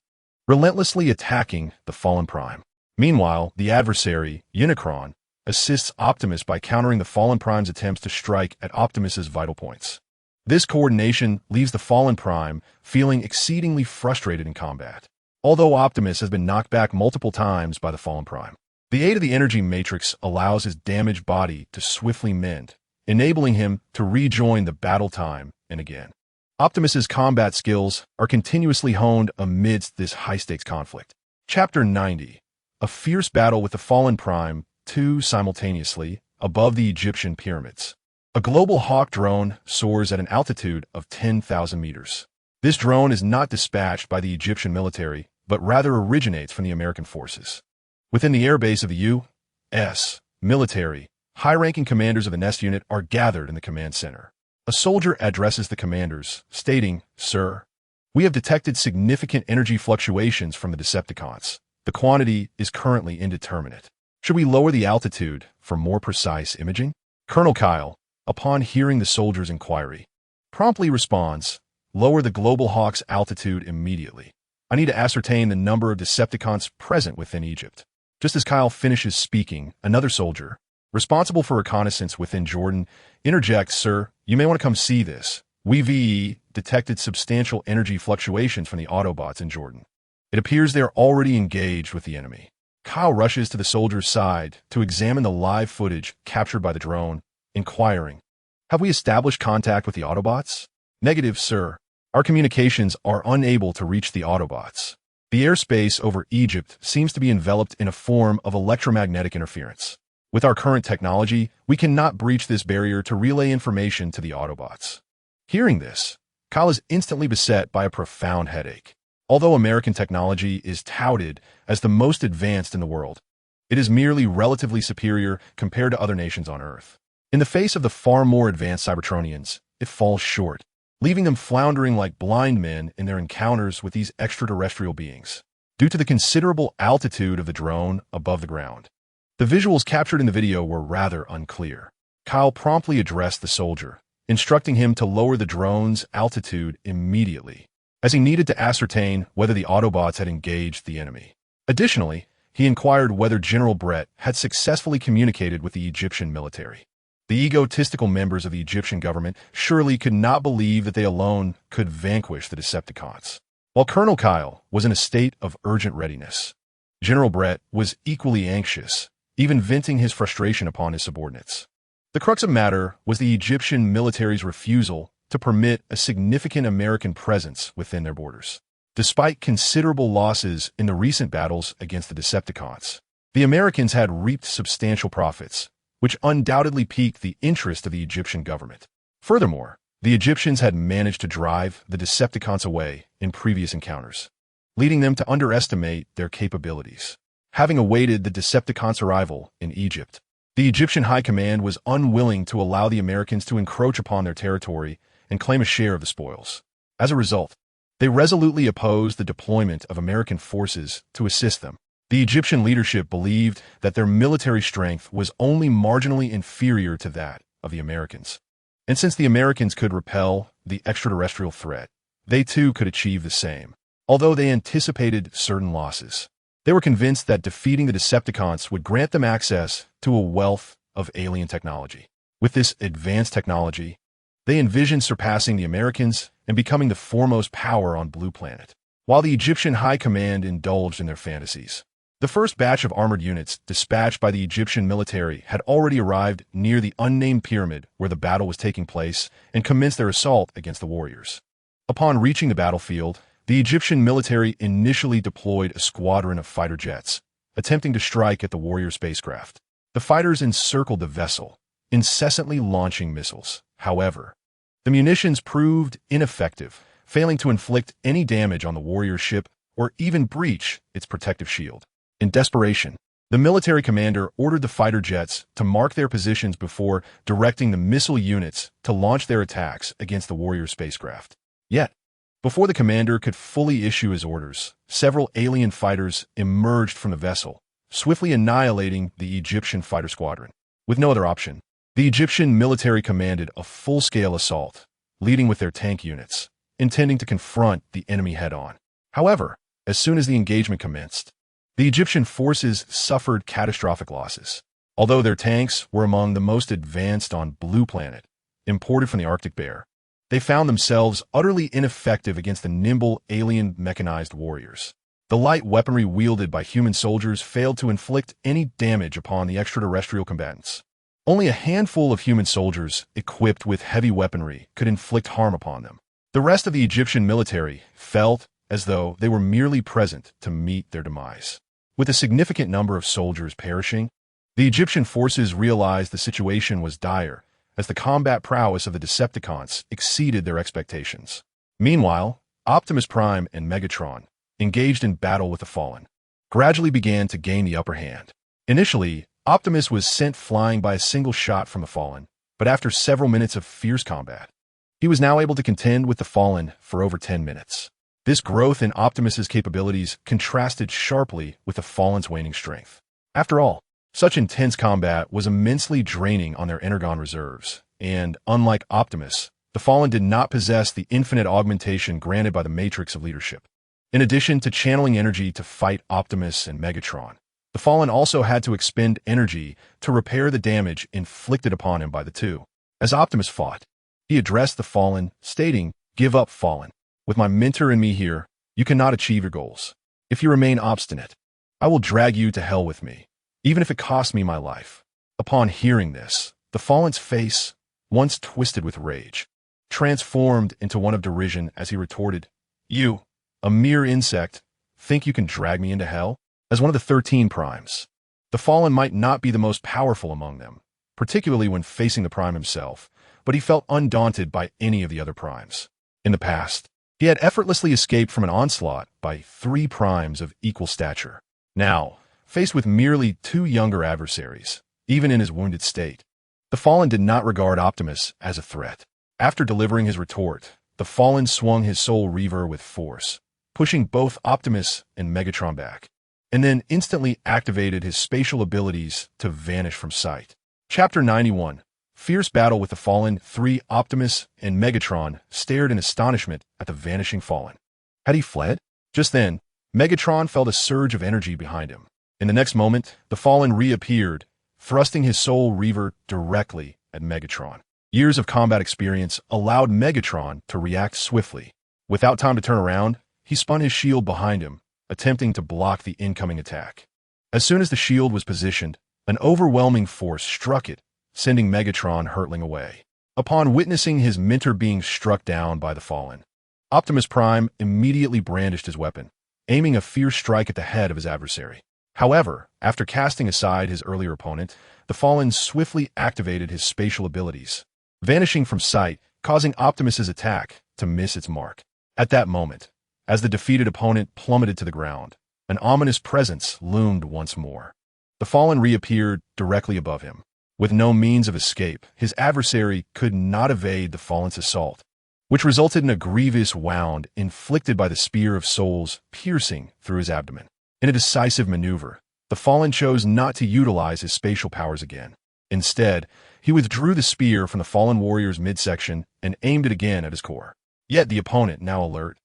relentlessly attacking the Fallen Prime. Meanwhile, the adversary, Unicron, assists Optimus by countering the Fallen Prime's attempts to strike at Optimus's vital points. This coordination leaves the Fallen Prime feeling exceedingly frustrated in combat. Although Optimus has been knocked back multiple times by the Fallen Prime, the aid of the energy matrix allows his damaged body to swiftly mend, enabling him to rejoin the battle time and again. Optimus's combat skills are continuously honed amidst this high-stakes conflict. Chapter 90. A fierce battle with the Fallen Prime, 2 simultaneously, above the Egyptian pyramids. A global Hawk drone soars at an altitude of 10,000 meters. This drone is not dispatched by the Egyptian military, but rather originates from the American forces. Within the airbase of the U.S. military, high-ranking commanders of the Nest unit are gathered in the command center. A soldier addresses the commanders, stating, "Sir, we have detected significant energy fluctuations from the Decepticons. The quantity is currently indeterminate. Should we lower the altitude for more precise imaging?" Colonel Kyle, upon hearing the soldier's inquiry, promptly responds, "Lower the Global Hawk's altitude immediately. I need to ascertain the number of Decepticons present within Egypt." Just as Kyle finishes speaking, another soldier, responsible for reconnaissance within Jordan, interjects, "Sir, you may want to come see this. We've detected substantial energy fluctuations from the Autobots in Jordan. It appears they are already engaged with the enemy." Kyle rushes to the soldier's side to examine the live footage captured by the drone, inquiring, "Have we established contact with the Autobots?" "Negative, sir. Our communications are unable to reach the Autobots. The airspace over Egypt seems to be enveloped in a form of electromagnetic interference. With our current technology, we cannot breach this barrier to relay information to the Autobots." Hearing this, Kyle is instantly beset by a profound headache. Although American technology is touted as the most advanced in the world, it is merely relatively superior compared to other nations on Earth. In the face of the far more advanced Cybertronians, it falls short, leaving them floundering like blind men in their encounters with these extraterrestrial beings, due to the considerable altitude of the drone above the ground. The visuals captured in the video were rather unclear. Kyle promptly addressed the soldier, instructing him to lower the drone's altitude immediately, as he needed to ascertain whether the Autobots had engaged the enemy. Additionally, he inquired whether General Brett had successfully communicated with the Egyptian military. The egotistical members of the Egyptian government surely could not believe that they alone could vanquish the Decepticons. While Colonel Kyle was in a state of urgent readiness, General Brett was equally anxious, even venting his frustration upon his subordinates. The crux of matter was the Egyptian military's refusal to permit a significant American presence within their borders. Despite considerable losses in the recent battles against the Decepticons, the Americans had reaped substantial profits, which undoubtedly piqued the interest of the Egyptian government. Furthermore, The Egyptians had managed to drive the Decepticons away in previous encounters, leading them to underestimate their capabilities. Having awaited the Decepticons' arrival in Egypt, the Egyptian High Command was unwilling to allow the Americans to encroach upon their territory and claim a share of the spoils. As a result, they resolutely opposed the deployment of American forces to assist them. The Egyptian leadership believed that their military strength was only marginally inferior to that of the Americans. And since the Americans could repel the extraterrestrial threat, they too could achieve the same. Although they anticipated certain losses, they were convinced that defeating the Decepticons would grant them access to a wealth of alien technology. With this advanced technology, they envisioned surpassing the Americans and becoming the foremost power on Blue Planet. While the Egyptian High Command indulged in their fantasies, the first batch of armored units dispatched by the Egyptian military had already arrived near the unnamed pyramid where the battle was taking place and commenced their assault against the warriors. Upon reaching the battlefield, the Egyptian military initially deployed a squadron of fighter jets, attempting to strike at the warrior spacecraft. The fighters encircled the vessel, incessantly launching missiles. However, the munitions proved ineffective, failing to inflict any damage on the warrior ship or even breach its protective shield. In desperation, the military commander ordered the fighter jets to mark their positions before directing the missile units to launch their attacks against the warrior spacecraft. Yet, before the commander could fully issue his orders, several alien fighters emerged from the vessel, swiftly annihilating the Egyptian fighter squadron. With no other option, the Egyptian military commanded a full-scale assault, leading with their tank units, intending to confront the enemy head-on. However, as soon as the engagement commenced, the Egyptian forces suffered catastrophic losses. Although their tanks were among the most advanced on Blue Planet, imported from the Arctic Bear, they found themselves utterly ineffective against the nimble alien mechanized warriors. The light weaponry wielded by human soldiers failed to inflict any damage upon the extraterrestrial combatants. Only a handful of human soldiers equipped with heavy weaponry could inflict harm upon them. The rest of the Egyptian military felt as though they were merely present to meet their demise. With a significant number of soldiers perishing, the Egyptian forces realized the situation was dire, as the combat prowess of the Decepticons exceeded their expectations. Meanwhile, Optimus Prime and Megatron, engaged in battle with the Fallen, gradually began to gain the upper hand. Initially, Optimus was sent flying by a single shot from the Fallen, but after several minutes of fierce combat, he was now able to contend with the Fallen for over 10 minutes. This growth in Optimus's capabilities contrasted sharply with the Fallen's waning strength. After all, such intense combat was immensely draining on their energon reserves, and, unlike Optimus, the Fallen did not possess the infinite augmentation granted by the Matrix of Leadership. In addition to channeling energy to fight Optimus and Megatron, the Fallen also had to expend energy to repair the damage inflicted upon him by the two. As Optimus fought, he addressed the Fallen, stating, "Give up, Fallen. With my mentor and me here, you cannot achieve your goals. If you remain obstinate, I will drag you to hell with me, even if it costs me my life." Upon hearing this, the Fallen's face, once twisted with rage, transformed into one of derision as he retorted, "You, a mere insect, think you can drag me into hell?" As one of the 13 primes, the Fallen might not be the most powerful among them, particularly when facing the Prime himself, but he felt undaunted by any of the other primes. In the past, he had effortlessly escaped from an onslaught by 3 primes of equal stature. Now, faced with merely 2 younger adversaries, even in his wounded state, the Fallen did not regard Optimus as a threat. After delivering his retort, the Fallen swung his Soul Reaver with force, pushing both Optimus and Megatron back, and then instantly activated his spatial abilities to vanish from sight. Chapter 91. Fierce Battle with the Fallen. 3. Optimus and Megatron stared in astonishment at the vanishing Fallen. Had he fled? Just then, Megatron felt a surge of energy behind him. In the next moment, the Fallen reappeared, thrusting his Soul Reaver directly at Megatron. Years of combat experience allowed Megatron to react swiftly. Without time to turn around, he spun his shield behind him, attempting to block the incoming attack. As soon as the shield was positioned, an overwhelming force struck it, sending Megatron hurtling away. Upon witnessing his mentor being struck down by the Fallen, Optimus Prime immediately brandished his weapon, aiming a fierce strike at the head of his adversary. However, after casting aside his earlier opponent, the Fallen swiftly activated his spatial abilities. Vanishing from sight, causing Optimus's attack to miss its mark. At that moment, as the defeated opponent plummeted to the ground, an ominous presence loomed once more. The Fallen reappeared directly above him. With no means of escape, his adversary could not evade the Fallen's assault, which resulted in a grievous wound inflicted by the Spear of Souls piercing through his abdomen. In a decisive maneuver, the Fallen chose not to utilize his spatial powers again. Instead, he withdrew the spear from the Fallen warrior's midsection and aimed it again at his core. Yet the opponent, now alert,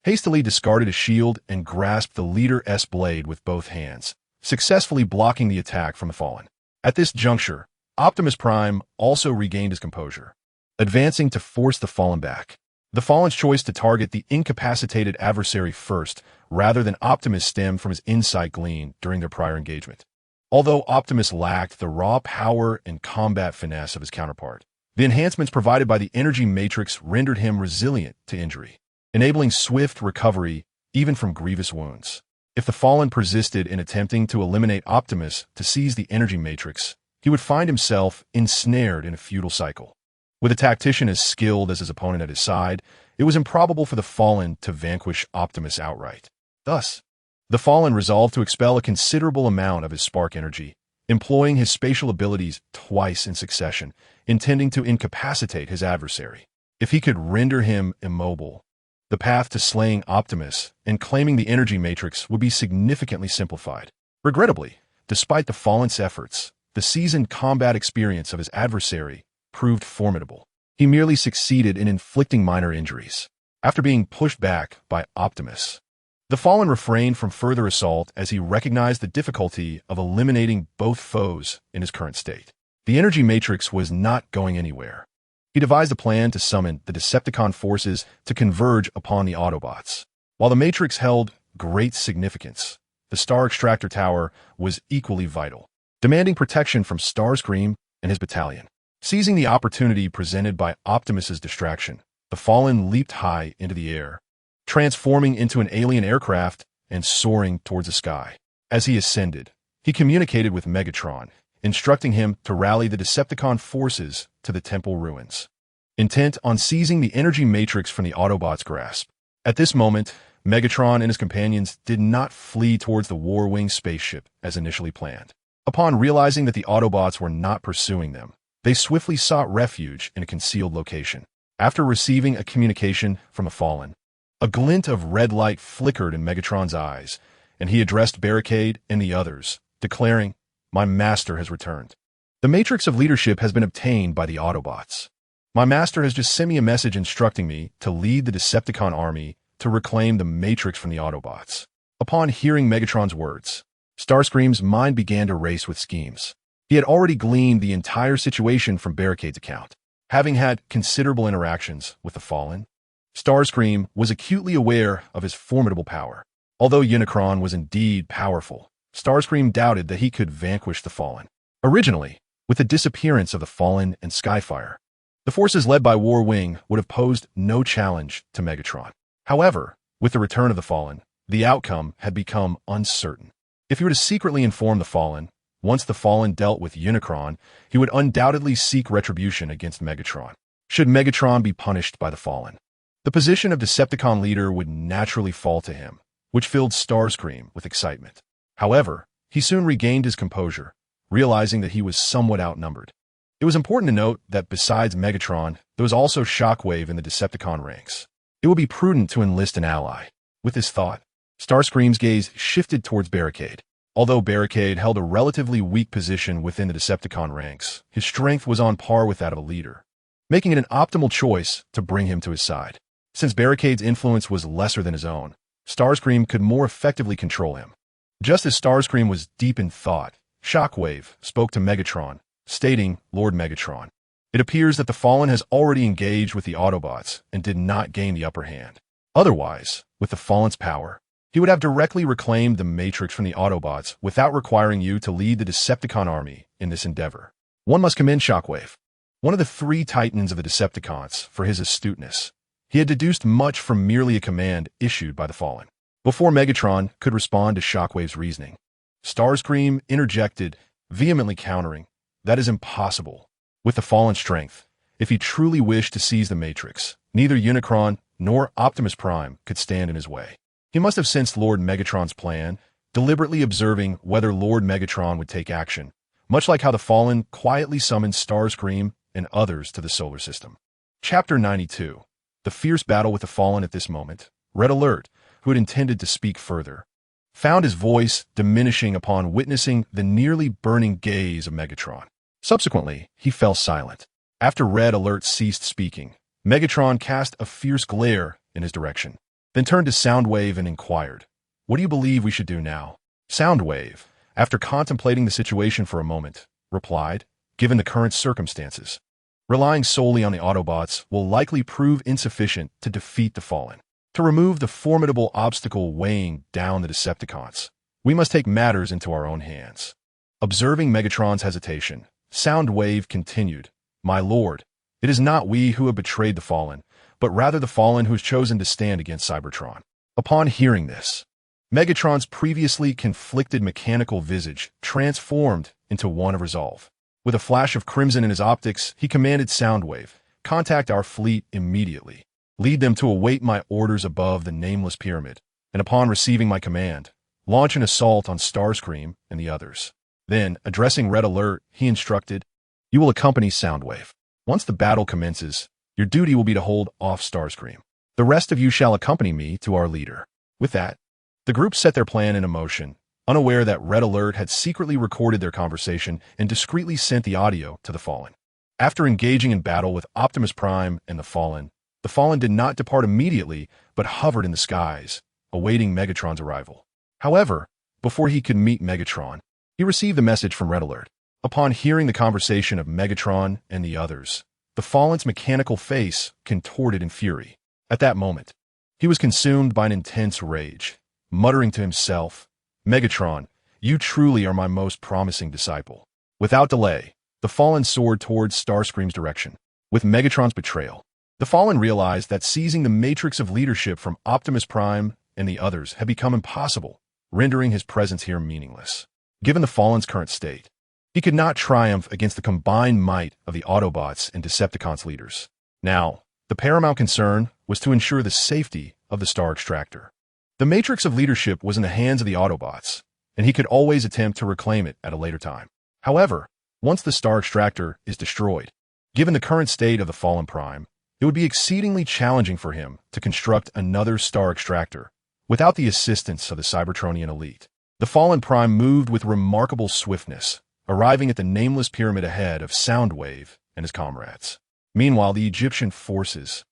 hastily discarded his shield and grasped the Leader-S blade with both hands, successfully blocking the attack from the Fallen. At this juncture, Optimus Prime also regained his composure, advancing to force the Fallen back. The Fallen's choice to target the incapacitated adversary first, rather than Optimus, stemmed from his insight gleaned during their prior engagement. Although Optimus lacked the raw power and combat finesse of his counterpart, the enhancements provided by the energy matrix rendered him resilient to injury, enabling swift recovery even from grievous wounds. If the Fallen persisted in attempting to eliminate Optimus to seize the energy matrix, he would find himself ensnared in a futile cycle. With a tactician as skilled as his opponent at his side, it was improbable for the Fallen to vanquish Optimus outright. Thus, the Fallen resolved to expel a considerable amount of his spark energy, employing his spatial abilities twice in succession, intending to incapacitate his adversary. If he could render him immobile, the path to slaying Optimus and claiming the energy matrix would be significantly simplified. Regrettably, despite the Fallen's efforts, the seasoned combat experience of his adversary proved formidable. He merely succeeded in inflicting minor injuries. After being pushed back by Optimus, the Fallen refrained from further assault as he recognized the difficulty of eliminating both foes in his current state. The energy matrix was not going anywhere. He devised a plan to summon the Decepticon forces to converge upon the Autobots. While the matrix held great significance, the Star Extractor Tower was equally vital, demanding protection from Starscream and his battalion. Seizing the opportunity presented by Optimus's distraction, the Fallen leaped high into the air, transforming into an alien aircraft and soaring towards the sky. As he ascended, he communicated with Megatron, instructing him to rally the Decepticon forces to the temple ruins, intent on seizing the energy matrix from the Autobots' grasp. At this moment, Megatron and his companions did not flee towards the War-Wing spaceship as initially planned. Upon realizing that the Autobots were not pursuing them, they swiftly sought refuge in a concealed location. After receiving a communication from the Fallen, a glint of red light flickered in Megatron's eyes, and he addressed Barricade and the others, declaring, "My master has returned. The matrix of leadership has been obtained by the Autobots. My master has just sent me a message instructing me to lead the Decepticon army to reclaim the matrix from the Autobots." Upon hearing Megatron's words, Starscream's mind began to race with schemes. He had already gleaned the entire situation from Barricade's account. Having had considerable interactions with the Fallen, Starscream was acutely aware of his formidable power. Although Unicron was indeed powerful, Starscream doubted that he could vanquish the Fallen. Originally, with the disappearance of the Fallen and Skyfire, the forces led by War-Wing would have posed no challenge to Megatron. However, with the return of the Fallen, the outcome had become uncertain. If he were to secretly inform the Fallen, once the Fallen dealt with Unicron, he would undoubtedly seek retribution against Megatron. Should Megatron be punished by the Fallen, the position of Decepticon leader would naturally fall to him, which filled Starscream with excitement. However, he soon regained his composure, realizing that he was somewhat outnumbered. It was important to note that besides Megatron, there was also Shockwave in the Decepticon ranks. It would be prudent to enlist an ally. With this thought, Starscream's gaze shifted towards Barricade. Although Barricade held a relatively weak position within the Decepticon ranks, his strength was on par with that of a leader, making it an optimal choice to bring him to his side. Since Barricade's influence was lesser than his own, Starscream could more effectively control him. Just as Starscream was deep in thought, Shockwave spoke to Megatron, stating, "Lord Megatron, it appears that the Fallen has already engaged with the Autobots and did not gain the upper hand. Otherwise, with the Fallen's power, he would have directly reclaimed the Matrix from the Autobots without requiring you to lead the Decepticon army in this endeavor." One must commend Shockwave, one of the three titans of the Decepticons, for his astuteness. He had deduced much from merely a command issued by the Fallen. Before Megatron could respond to Shockwave's reasoning, Starscream interjected, vehemently countering, "That is impossible. With the Fallen's strength, If he truly wished to seize the Matrix, neither Unicron nor Optimus Prime could stand in his way. He must have sensed Lord Megatron's plan, deliberately observing whether Lord Megatron would take action, much like how the Fallen quietly summoned Starscream and others to the solar system. Chapter 92. The fierce battle with the Fallen. At this moment, Red Alert, who had intended to speak further, found his voice diminishing upon witnessing the nearly burning gaze of Megatron. Subsequently, he fell silent. After Red Alert ceased speaking, Megatron cast a fierce glare in his direction, then turned to Soundwave and inquired, "What do you believe we should do now?" Soundwave, after contemplating the situation for a moment, replied, "Given the current circumstances, relying solely on the Autobots will likely prove insufficient to defeat the Fallen. To remove the formidable obstacle weighing down the Decepticons, we must take matters into our own hands." Observing Megatron's hesitation, Soundwave continued, "My lord, it is not we who have betrayed the Fallen, but rather the Fallen who has chosen to stand against Cybertron." Upon hearing this, Megatron's previously conflicted mechanical visage transformed into one of resolve. With a flash of crimson in his optics, he commanded Soundwave, "Contact our fleet immediately. Lead them to await my orders above the nameless pyramid, and upon receiving my command, launch an assault on Starscream and the others." Then, addressing Red Alert, he instructed, "You will accompany Soundwave. Once the battle commences, your duty will be to hold off Starscream. The rest of you shall accompany me to our leader." With that, the group set their plan in motion, unaware that Red Alert had secretly recorded their conversation and discreetly sent the audio to the Fallen. After engaging in battle with Optimus Prime and the Fallen did not depart immediately, but hovered in the skies, awaiting Megatron's arrival. However, before he could meet Megatron, he received a message from Red Alert. Upon hearing the conversation of Megatron and the others, the Fallen's mechanical face contorted in fury. At that moment, he was consumed by an intense rage, muttering to himself, "Megatron, you truly are my most promising disciple." Without delay, the Fallen soared towards Starscream's direction. With Megatron's betrayal, the Fallen realized that seizing the matrix of leadership from Optimus Prime and the others had become impossible, rendering his presence here meaningless. Given the Fallen's current state, he could not triumph against the combined might of the Autobots and Decepticons leaders. Now, the paramount concern was to ensure the safety of the Star Extractor. The matrix of leadership was in the hands of the Autobots, and he could always attempt to reclaim it at a later time. However, once the Star Extractor is destroyed, given the current state of the Fallen Prime, it would be exceedingly challenging for him to construct another Star Extractor without the assistance of the Cybertronian elite. The Fallen Prime moved with remarkable swiftness, arriving at the nameless pyramid ahead of Soundwave and his comrades. Meanwhile, the Egyptian forces,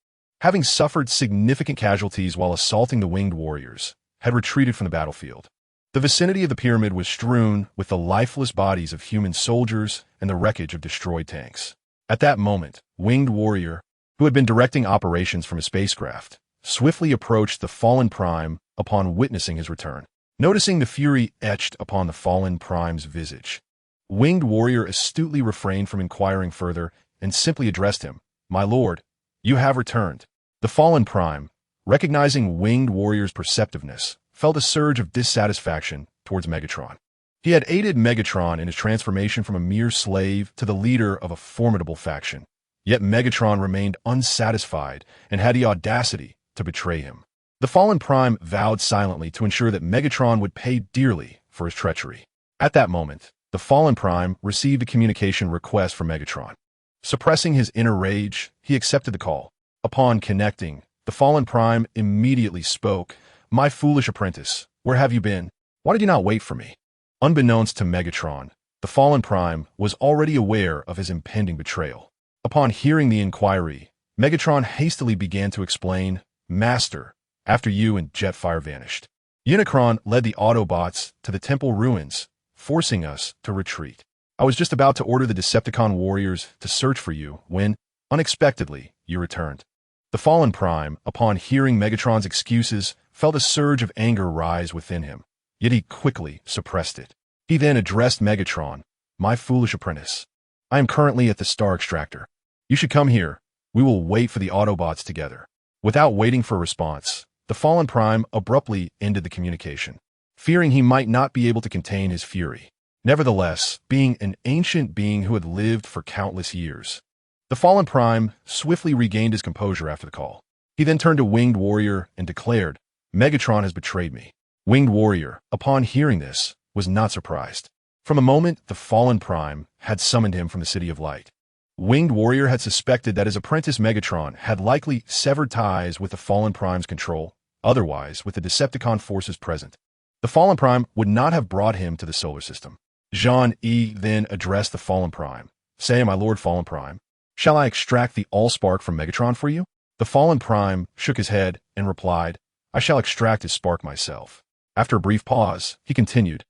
having suffered significant casualties while assaulting the winged warriors, had retreated from the battlefield. The vicinity of the pyramid was strewn with the lifeless bodies of human soldiers and the wreckage of destroyed tanks. At that moment, Winged Warrior, who had been directing operations from a spacecraft, swiftly approached the Fallen Prime upon witnessing his return. Noticing the fury etched upon the Fallen Prime's visage, Winged Warrior astutely refrained from inquiring further and simply addressed him, "My lord, you have returned." The Fallen Prime, recognizing Winged Warrior's perceptiveness, felt a surge of dissatisfaction towards Megatron. He had aided Megatron in his transformation from a mere slave to the leader of a formidable faction. Yet Megatron remained unsatisfied and had the audacity to betray him. The Fallen Prime vowed silently to ensure that Megatron would pay dearly for his treachery. At that moment, the Fallen Prime received a communication request from Megatron. Suppressing his inner rage, he accepted the call. Upon connecting, the Fallen Prime immediately spoke, "My foolish apprentice, where have you been? Why did you not wait for me?" Unbeknownst to Megatron, the Fallen Prime was already aware of his impending betrayal. Upon hearing the inquiry, Megatron hastily began to explain, "Master, after you and Jetfire vanished, Unicron led the Autobots to the temple ruins, forcing us to retreat. I was just about to order the Decepticon warriors to search for you when, unexpectedly, you returned." The Fallen Prime, upon hearing Megatron's excuses, felt a surge of anger rise within him, yet he quickly suppressed it. He then addressed Megatron, "My foolish apprentice, I am currently at the Star Extractor. You should come here. We will wait for the Autobots together." Without waiting for a response, the Fallen Prime abruptly ended the communication, fearing he might not be able to contain his fury. Nevertheless, being an ancient being who had lived for countless years, The fallen Prime swiftly regained his composure after the call. He then turned to Winged Warrior and declared, Megatron has betrayed me. Winged Warrior, upon hearing this, was not surprised. From the moment the fallen Prime had summoned him from the City of Light, Winged Warrior had suspected that his apprentice Megatron had likely severed ties with the fallen Prime's control, otherwise with the Decepticon forces present. The fallen Prime would not have brought him to the solar system. Zhang then addressed the fallen Prime. Say, my lord fallen Prime, shall I extract the AllSpark from Megatron for you? The fallen Prime shook his head and replied, I shall extract his spark myself. After a brief pause, he continued,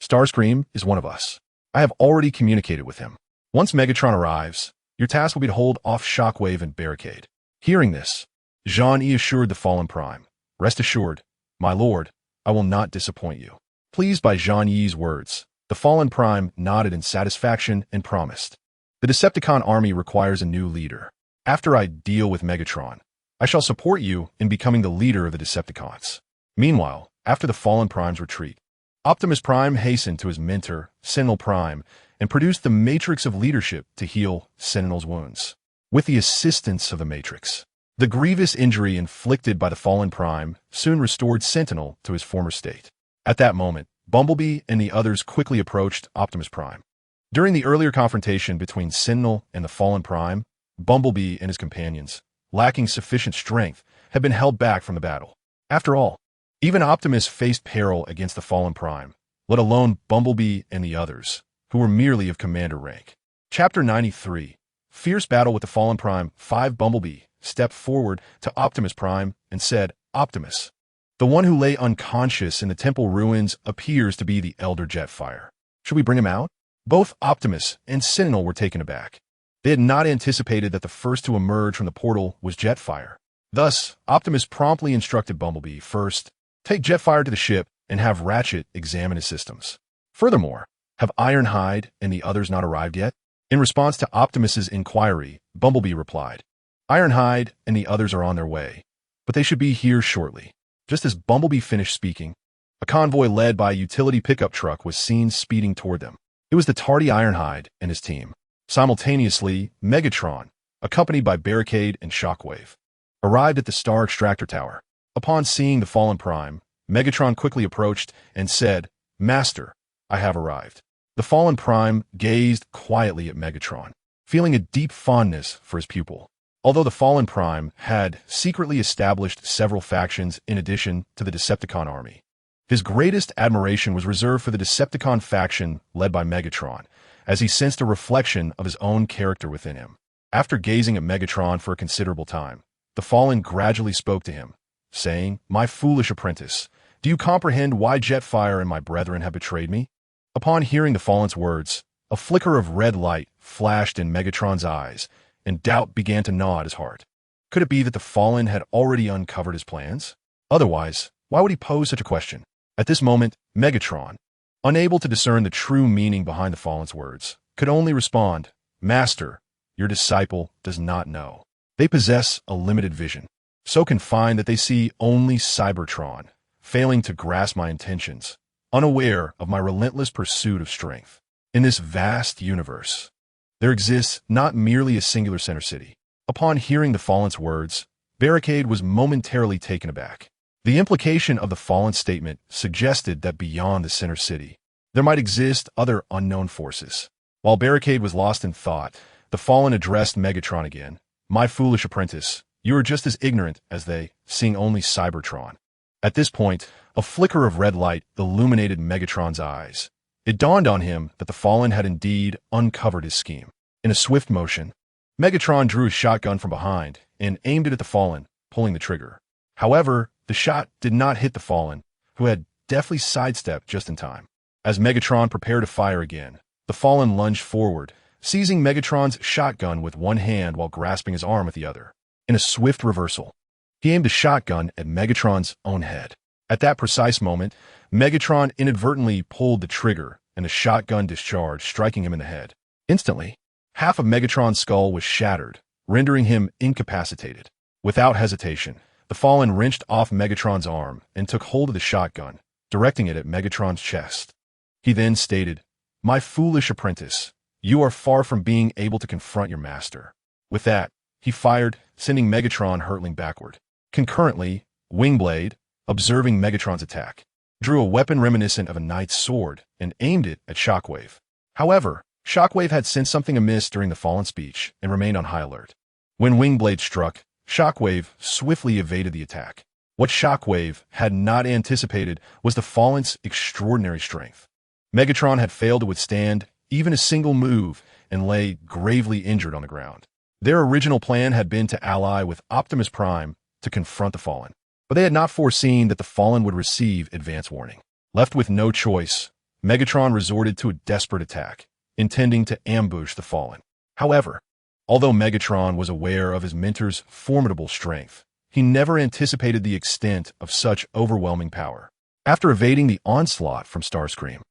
Starscream is one of us. I have already communicated with him. Once Megatron arrives, your task will be to hold off Shockwave and Barricade. Hearing this, Zhang assured the fallen Prime, rest assured, my lord, I will not disappoint you. Pleased by Zhang Yi's words, the fallen Prime nodded in satisfaction and promised, the Decepticon army requires a new leader. After I deal with Megatron, I shall support you in becoming the leader of the Decepticons. Meanwhile, after the fallen Prime's retreat, Optimus Prime hastened to his mentor, Sentinel Prime, and produced the Matrix of Leadership to heal Sentinel's wounds. With the assistance of the Matrix, the grievous injury inflicted by the fallen Prime soon restored Sentinel to his former state. At that moment, Bumblebee and the others quickly approached Optimus Prime. During the earlier confrontation between Sentinel and the fallen Prime, Bumblebee and his companions, lacking sufficient strength, had been held back from the battle. After all, even Optimus faced peril against the fallen Prime, let alone Bumblebee and the others, who were merely of commander rank. Chapter 93, Fierce Battle with the Fallen Prime. 5. Bumblebee stepped forward to Optimus Prime and said, Optimus, the one who lay unconscious in the temple ruins appears to be the Elder Jetfire. Should we bring him out? Both Optimus and Sentinel were taken aback. They had not anticipated that the first to emerge from the portal was Jetfire. Thus, Optimus promptly instructed Bumblebee, first, take Jetfire to the ship and have Ratchet examine his systems. Furthermore, have Ironhide and the others not arrived yet? In response to Optimus's inquiry, Bumblebee replied, Ironhide and the others are on their way, but they should be here shortly. Just as Bumblebee finished speaking, a convoy led by a utility pickup truck was seen speeding toward them. It was the tardy Ironhide and his team. Simultaneously, Megatron, accompanied by Barricade and Shockwave, arrived at the Star Extractor Tower. Upon seeing the fallen Prime, Megatron quickly approached and said, Master, I have arrived. The fallen Prime gazed quietly at Megatron, feeling a deep fondness for his pupil. Although the fallen Prime had secretly established several factions in addition to the Decepticon army, his greatest admiration was reserved for the Decepticon faction led by Megatron, as he sensed a reflection of his own character within him. After gazing at Megatron for a considerable time, the fallen gradually spoke to him, saying, My foolish apprentice, do you comprehend why Jetfire and my brethren have betrayed me? Upon hearing the fallen's words, a flicker of red light flashed in Megatron's eyes, and doubt began to gnaw at his heart. Could it be that the fallen had already uncovered his plans? Otherwise, why would he pose such a question? At this moment, Megatron, unable to discern the true meaning behind the fallen's words, could only respond, Master, your disciple does not know. They possess a limited vision, so confined that they see only Cybertron, failing to grasp my intentions, unaware of my relentless pursuit of strength. In this vast universe, there exists not merely a singular center city. Upon hearing the fallen's words, Barricade was momentarily taken aback. The implication of the fallen's statement suggested that beyond the center city, there might exist other unknown forces. While Barricade was lost in thought, the fallen addressed Megatron again. My foolish apprentice, you are just as ignorant as they, seeing only Cybertron. At this point, a flicker of red light illuminated Megatron's eyes. It dawned on him that the fallen had indeed uncovered his scheme. In a swift motion, Megatron drew his shotgun from behind and aimed it at the fallen, pulling the trigger. However, the shot did not hit the fallen, who had deftly sidestepped just in time. As Megatron prepared to fire again, the fallen lunged forward, seizing Megatron's shotgun with one hand while grasping his arm with the other. In a swift reversal, he aimed the shotgun at Megatron's own head. At that precise moment, Megatron inadvertently pulled the trigger, and the shotgun discharged, striking him in the head. Instantly, half of Megatron's skull was shattered, rendering him incapacitated. Without hesitation, the fallen wrenched off Megatron's arm and took hold of the shotgun, directing it at Megatron's chest. He then stated, My foolish apprentice, you are far from being able to confront your master. With that, he fired, sending Megatron hurtling backward. Concurrently, Wingblade, observing Megatron's attack, drew a weapon reminiscent of a knight's sword and aimed it at Shockwave. However, Shockwave had sensed something amiss during the Fallen speech and remained on high alert. When Wingblade struck, Shockwave swiftly evaded the attack. What Shockwave had not anticipated was the Fallen's extraordinary strength. Megatron had failed to withstand even a single move and lay gravely injured on the ground. Their original plan had been to ally with Optimus Prime to confront the Fallen, but they had not foreseen that the Fallen would receive advance warning. Left with no choice, Megatron resorted to a desperate attack, intending to ambush the Fallen. However, although Megatron was aware of his mentor's formidable strength, he never anticipated the extent of such overwhelming power. After evading the onslaught from Starscream,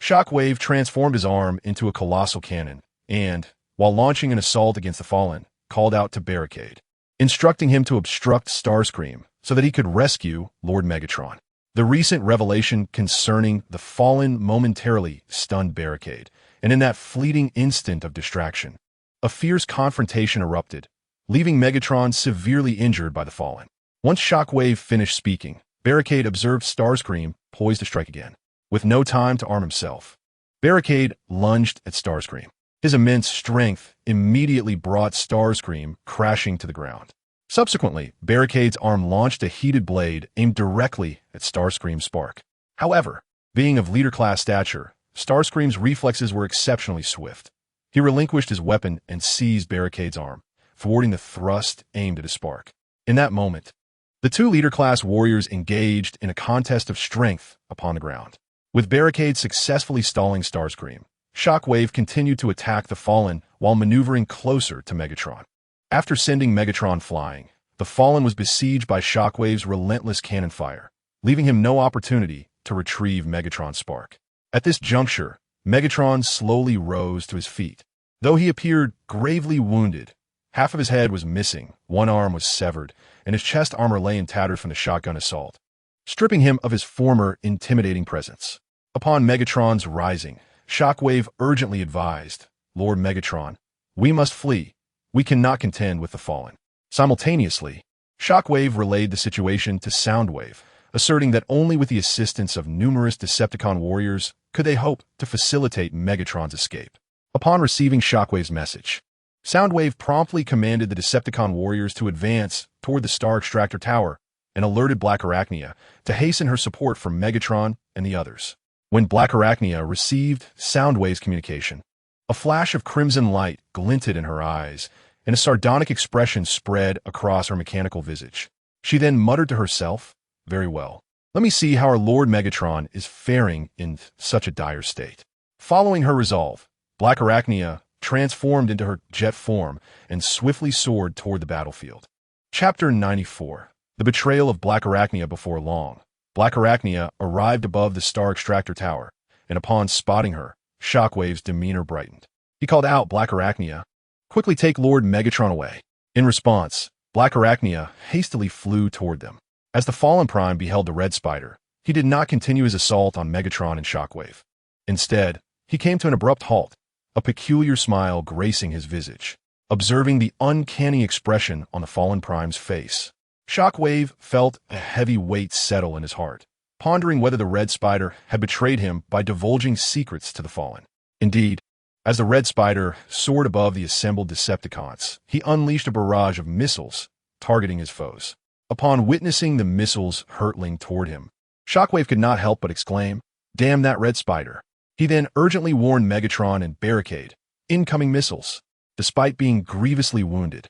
Shockwave transformed his arm into a colossal cannon and, while launching an assault against the Fallen, called out to Barricade, instructing him to obstruct Starscream so that he could rescue Lord Megatron. The recent revelation concerning the Fallen momentarily stunned Barricade, and in that fleeting instant of distraction, a fierce confrontation erupted, leaving Megatron severely injured by the Fallen. Once Shockwave finished speaking, Barricade observed Starscream poised to strike again. With no time to arm himself, Barricade lunged at Starscream. His immense strength immediately brought Starscream crashing to the ground. Subsequently, Barricade's arm launched a heated blade aimed directly at Starscream's spark. However, being of leader-class stature, Starscream's reflexes were exceptionally swift. He relinquished his weapon and seized Barricade's arm, thwarting the thrust aimed at his spark. In that moment, the two leader-class warriors engaged in a contest of strength upon the ground. With Barricade successfully stalling Starscream, Shockwave continued to attack the Fallen while maneuvering closer to Megatron. After sending Megatron flying, the Fallen was besieged by Shockwave's relentless cannon fire, leaving him no opportunity to retrieve Megatron's spark. At this juncture, Megatron slowly rose to his feet. Though he appeared gravely wounded, half of his head was missing, one arm was severed, and his chest armor lay in tatters from the shotgun assault, stripping him of his former intimidating presence. Upon Megatron's rising, Shockwave urgently advised, "Lord Megatron, we must flee. We cannot contend with the Fallen." Simultaneously, Shockwave relayed the situation to Soundwave, asserting that only with the assistance of numerous Decepticon warriors could they hope to facilitate Megatron's escape. Upon receiving Shockwave's message, Soundwave promptly commanded the Decepticon warriors to advance toward the Star Extractor Tower and alerted Black Arachnia to hasten her support for Megatron and the others. When Black Arachnia received Soundwave's communication, a flash of crimson light glinted in her eyes, and a sardonic expression spread across her mechanical visage. She then muttered to herself, "Very well. Let me see how our Lord Megatron is faring in such a dire state." Following her resolve, Black Arachnia transformed into her jet form and swiftly soared toward the battlefield. Chapter 94. The Betrayal of Black Arachnia. Before long, Black Arachnia arrived above the Star Extractor Tower, and upon spotting her, Shockwave's demeanor brightened. He called out, "Black Arachnia, quickly take Lord Megatron away." In response, Black Arachnia hastily flew toward them. As the Fallen Prime beheld the Red Spider, he did not continue his assault on Megatron and Shockwave. Instead, he came to an abrupt halt, a peculiar smile gracing his visage. Observing the uncanny expression on the Fallen Prime's face, Shockwave felt a heavy weight settle in his heart, pondering whether the Red Spider had betrayed him by divulging secrets to the Fallen. Indeed, as the Red Spider soared above the assembled Decepticons, he unleashed a barrage of missiles, targeting his foes. Upon witnessing the missiles hurtling toward him, Shockwave could not help but exclaim, "Damn that Red Spider." He then urgently warned Megatron and Barricade, "Incoming missiles." Despite being grievously wounded,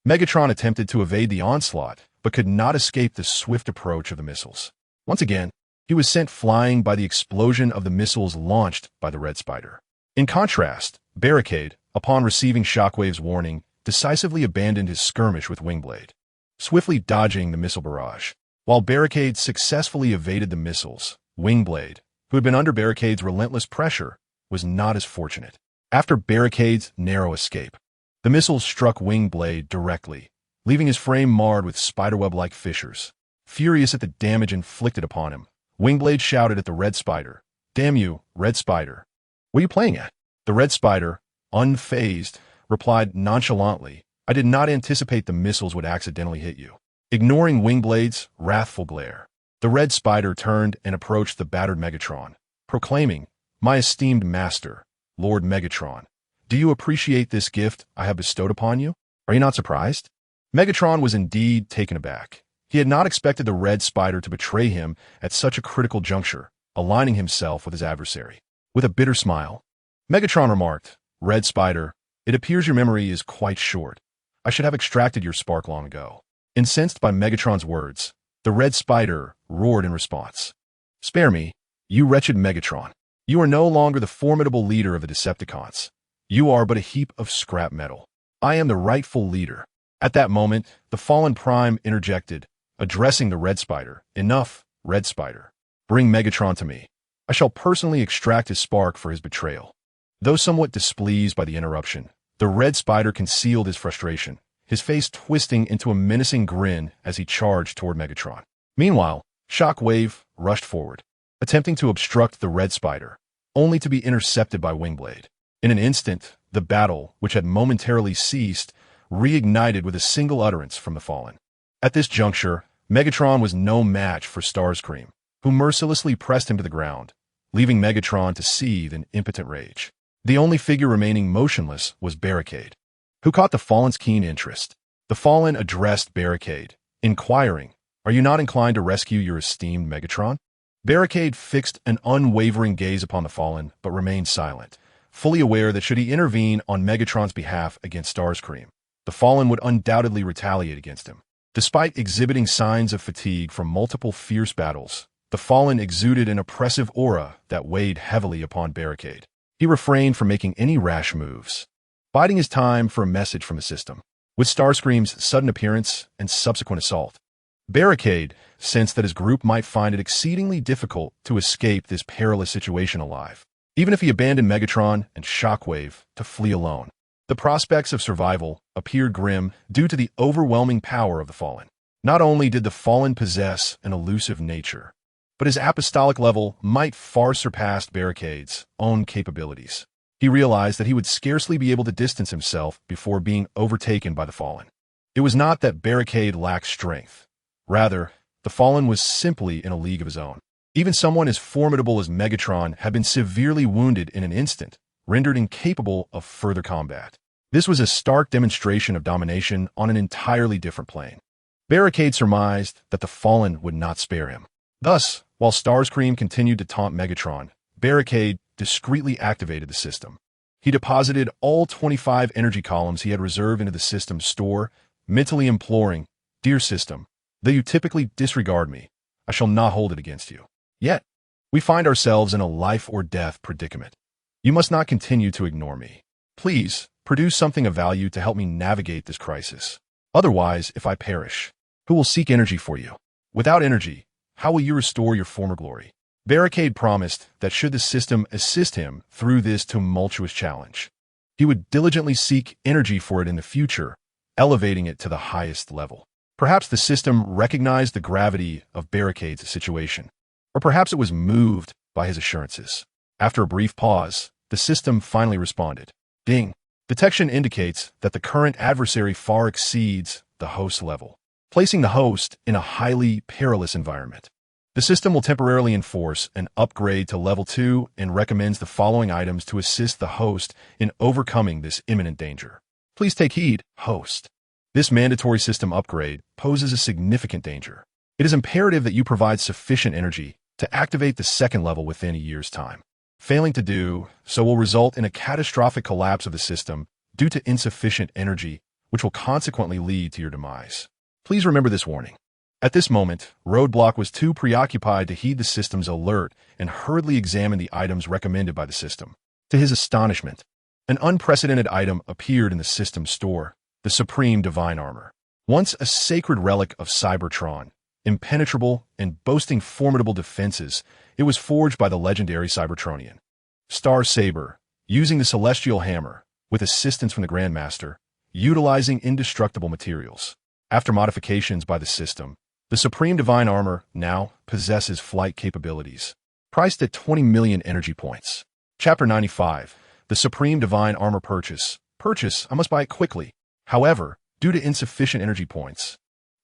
Megatron attempted to evade the onslaught, but could not escape the swift approach of the missiles. Once again, he was sent flying by the explosion of the missiles launched by the Red Spider. In contrast, Barricade, upon receiving Shockwave's warning, decisively abandoned his skirmish with Wingblade, swiftly dodging the missile barrage. While Barricade successfully evaded the missiles, Wingblade, who had been under Barricade's relentless pressure, was not as fortunate. After Barricade's narrow escape, the missiles struck Wingblade directly, leaving his frame marred with spiderweb-like fissures. Furious at the damage inflicted upon him, Wingblade shouted at the Red Spider, "Damn you, Red Spider. What are you playing at?" The Red Spider, unfazed, replied nonchalantly, I did not anticipate the missiles would accidentally hit you. Ignoring Wingblade's wrathful glare, the Red Spider turned and approached the battered Megatron, proclaiming, "My esteemed master, Lord Megatron, do you appreciate this gift I have bestowed upon you? Are you not surprised?" Megatron was indeed taken aback. He had not expected the Red Spider to betray him at such a critical juncture, aligning himself with his adversary. With a bitter smile, Megatron remarked, "Red Spider, it appears your memory is quite short. I should have extracted your spark long ago." Incensed by Megatron's words, the Red Spider roared in response. "Spare me, you wretched Megatron. You are no longer the formidable leader of the Decepticons. You are but a heap of scrap metal. I am the rightful leader." At that moment, the fallen Prime interjected, addressing the Red Spider. "Enough, Red Spider. Bring Megatron to me. I shall personally extract his spark for his betrayal." Though somewhat displeased by the interruption, the Red Spider concealed his frustration, his face twisting into a menacing grin as he charged toward Megatron. Meanwhile, Shockwave rushed forward, attempting to obstruct the Red Spider, only to be intercepted by Wingblade. In an instant, the battle, which had momentarily ceased, reignited with a single utterance from the fallen. At this juncture, Megatron was no match for Starscream, who mercilessly pressed him to the ground, leaving Megatron to seethe in impotent rage. The only figure remaining motionless was Barricade, who caught the Fallen's keen interest. The Fallen addressed Barricade, inquiring, "Are you not inclined to rescue your esteemed Megatron?" Barricade fixed an unwavering gaze upon the Fallen, but remained silent, fully aware that should he intervene on Megatron's behalf against Starscream, the Fallen would undoubtedly retaliate against him. Despite exhibiting signs of fatigue from multiple fierce battles, the Fallen exuded an oppressive aura that weighed heavily upon Barricade. He refrained from making any rash moves, biding his time for a message from the system. With Starscream's sudden appearance and subsequent assault, Barricade sensed that his group might find it exceedingly difficult to escape this perilous situation alive, even if he abandoned Megatron and Shockwave to flee alone. The prospects of survival appeared grim due to the overwhelming power of the Fallen. Not only did the Fallen possess an elusive nature, but his apostolic level might far surpass Barricade's own capabilities. He realized that he would scarcely be able to distance himself before being overtaken by the Fallen. It was not that Barricade lacked strength. Rather, the Fallen was simply in a league of his own. Even someone as formidable as Megatron had been severely wounded in an instant, rendered incapable of further combat. This was a stark demonstration of domination on an entirely different plane. Barricade surmised that the Fallen would not spare him. Thus, while Starscream continued to taunt Megatron, Barricade discreetly activated the system. He deposited all 25 energy columns he had reserved into the system's store, mentally imploring, "Dear system, though you typically disregard me, I shall not hold it against you. Yet, we find ourselves in a life-or-death predicament. You must not continue to ignore me. Please, produce something of value to help me navigate this crisis. Otherwise, if I perish, who will seek energy for you? Without energy, how will you restore your former glory?" Barricade promised that should the system assist him through this tumultuous challenge, he would diligently seek energy for it in the future, elevating it to the highest level. Perhaps the system recognized the gravity of Barricade's situation, or perhaps it was moved by his assurances. After a brief pause, the system finally responded. Ding. Detection indicates that the current adversary far exceeds the host level, placing the host in a highly perilous environment. The system will temporarily enforce an upgrade to level 2 and recommends the following items to assist the host in overcoming this imminent danger. Please take heed, host. This mandatory system upgrade poses a significant danger. It is imperative that you provide sufficient energy to activate the second level within a year's time. Failing to do so will result in a catastrophic collapse of the system due to insufficient energy, which will consequently lead to your demise. Please remember this warning. At this moment, Roadblock was too preoccupied to heed the system's alert and hurriedly examine the items recommended by the system. To his astonishment, an unprecedented item appeared in the system's store, the Supreme Divine Armor. Once a sacred relic of Cybertron, impenetrable and boasting formidable defenses, it was forged by the legendary Cybertronian Star Saber, using the Celestial Hammer, with assistance from the Grandmaster, utilizing indestructible materials. After modifications by the system, the Supreme Divine Armor now possesses flight capabilities, priced at 20 million energy points. Chapter 95, the Supreme Divine Armor Purchase. Purchase, I must buy it quickly. However, due to insufficient energy points.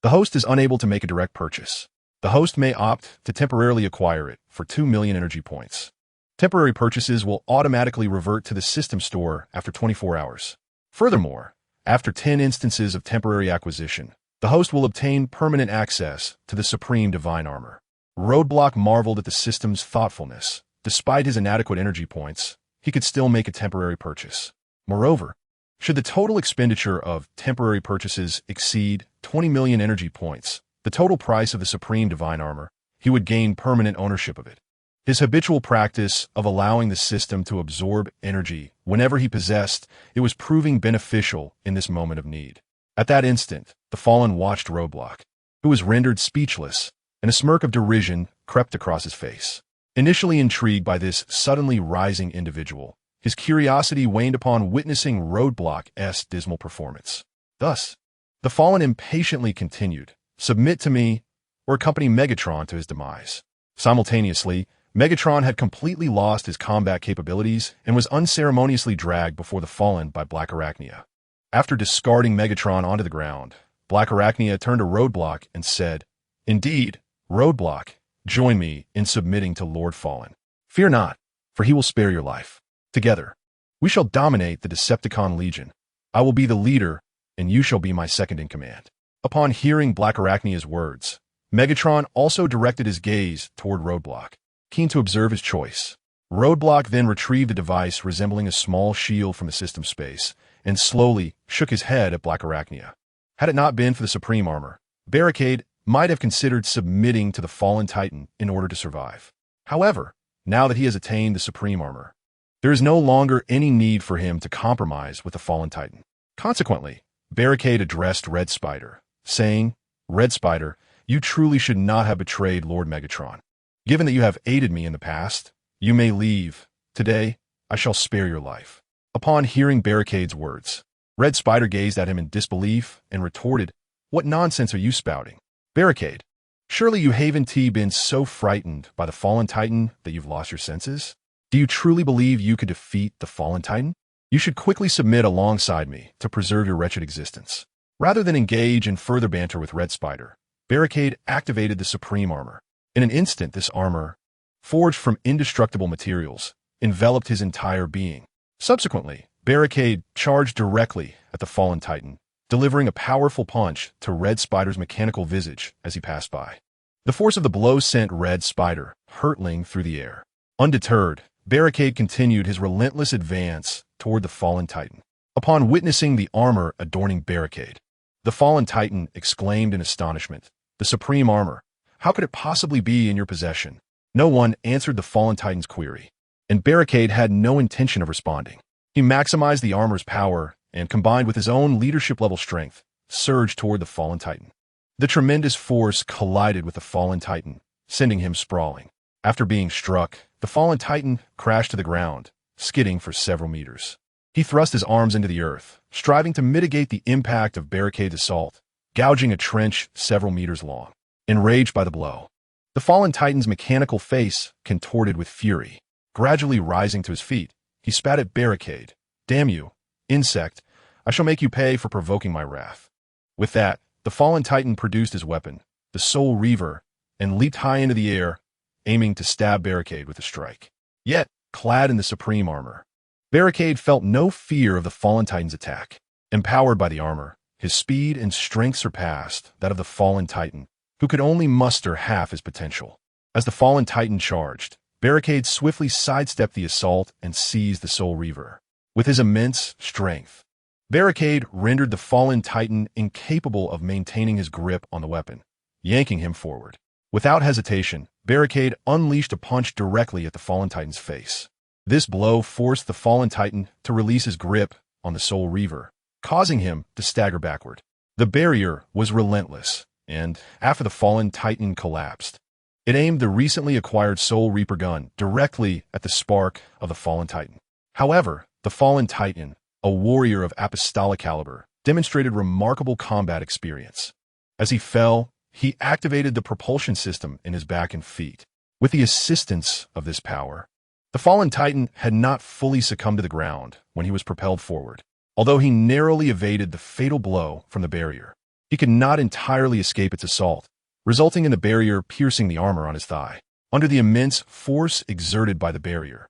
The host is unable to make a direct purchase. The host may opt to temporarily acquire it for 2 million energy points. Temporary purchases will automatically revert to the system store after 24 hours. Furthermore, after 10 instances of temporary acquisition, the host will obtain permanent access to the Supreme Divine Armor. Roadblock marveled at the system's thoughtfulness. Despite his inadequate energy points, he could still make a temporary purchase. Moreover, should the total expenditure of temporary purchases exceed 20 million energy points, the total price of the Supreme Divine Armor, he would gain permanent ownership of it. His habitual practice of allowing the system to absorb energy whenever he possessed it was proving beneficial in this moment of need. At that instant, the Fallen watched Roadblock, who was rendered speechless, and a smirk of derision crept across his face. Initially intrigued by this suddenly rising individual, his curiosity waned upon witnessing Roadblock's dismal performance. Thus, the Fallen impatiently continued, "Submit to me, or accompany Megatron to his demise." Simultaneously, Megatron had completely lost his combat capabilities and was unceremoniously dragged before the Fallen by Black Arachnia. After discarding Megatron onto the ground, Black Arachnia turned to Roadblock and said, "Indeed, Roadblock, join me in submitting to Lord Fallen. Fear not, for he will spare your life. Together, we shall dominate the Decepticon Legion. I will be the leader, and you shall be my second in command." Upon hearing Black Arachnia's words, Megatron also directed his gaze toward Roadblock, keen to observe his choice. Roadblock then retrieved a device resembling a small shield from the system space and slowly shook his head at Black Arachnia. Had it not been for the Supreme Armor, Barricade might have considered submitting to the Fallen Titan in order to survive. However, now that he has attained the Supreme Armor, there is no longer any need for him to compromise with the Fallen Titan. Consequently, Barricade addressed Red Spider, saying, "Red Spider, you truly should not have betrayed Lord Megatron. Given that you have aided me in the past, you may leave. Today, I shall spare your life." Upon hearing Barricade's words, Red Spider gazed at him in disbelief and retorted, "What nonsense are you spouting? Barricade, surely you haven't been so frightened by the Fallen Titan that you've lost your senses? Do you truly believe you could defeat the Fallen Titan? You should quickly submit alongside me to preserve your wretched existence." Rather than engage in further banter with Red Spider, Barricade activated the Supreme Armor. In an instant, this armor, forged from indestructible materials, enveloped his entire being. Subsequently, Barricade charged directly at the Fallen Titan, delivering a powerful punch to Red Spider's mechanical visage as he passed by. The force of the blow sent Red Spider hurtling through the air. Undeterred, Barricade continued his relentless advance toward the Fallen Titan. Upon witnessing the armor adorning Barricade, the Fallen Titan exclaimed in astonishment, "The Supreme Armor, how could it possibly be in your possession?" No one answered the Fallen Titan's query, and Barricade had no intention of responding. He maximized the armor's power and, combined with his own leadership-level strength, surged toward the Fallen Titan. The tremendous force collided with the Fallen Titan, sending him sprawling. After being struck, the Fallen Titan crashed to the ground, skidding for several meters. He thrust his arms into the earth, striving to mitigate the impact of Barricade's assault, gouging a trench several meters long. Enraged by the blow, the Fallen Titan's mechanical face contorted with fury. Gradually rising to his feet, he spat at Barricade. "Damn you, insect, I shall make you pay for provoking my wrath." With that, the Fallen Titan produced his weapon, the Soul Reaver, and leaped high into the air, aiming to stab Barricade with a strike. Yet, clad in the Supreme Armor, Barricade felt no fear of the Fallen Titan's attack. Empowered by the armor, his speed and strength surpassed that of the Fallen Titan, who could only muster half his potential. As the Fallen Titan charged, Barricade swiftly sidestepped the assault and seized the Soul Reaver. With his immense strength, Barricade rendered the Fallen Titan incapable of maintaining his grip on the weapon, yanking him forward. Without hesitation, Barricade unleashed a punch directly at the Fallen Titan's face. This blow forced the Fallen Titan to release his grip on the Soul Reaver, causing him to stagger backward. The barrier was relentless, and after the Fallen Titan collapsed, it aimed the recently acquired Soul Reaper gun directly at the spark of the Fallen Titan. However, the Fallen Titan, a warrior of apostolic caliber, demonstrated remarkable combat experience. As he fell, he activated the propulsion system in his back and feet. With the assistance of this power, the Fallen Titan had not fully succumbed to the ground when he was propelled forward. Although he narrowly evaded the fatal blow from the barrier, he could not entirely escape its assault, resulting in the barrier piercing the armor on his thigh. Under the immense force exerted by the barrier,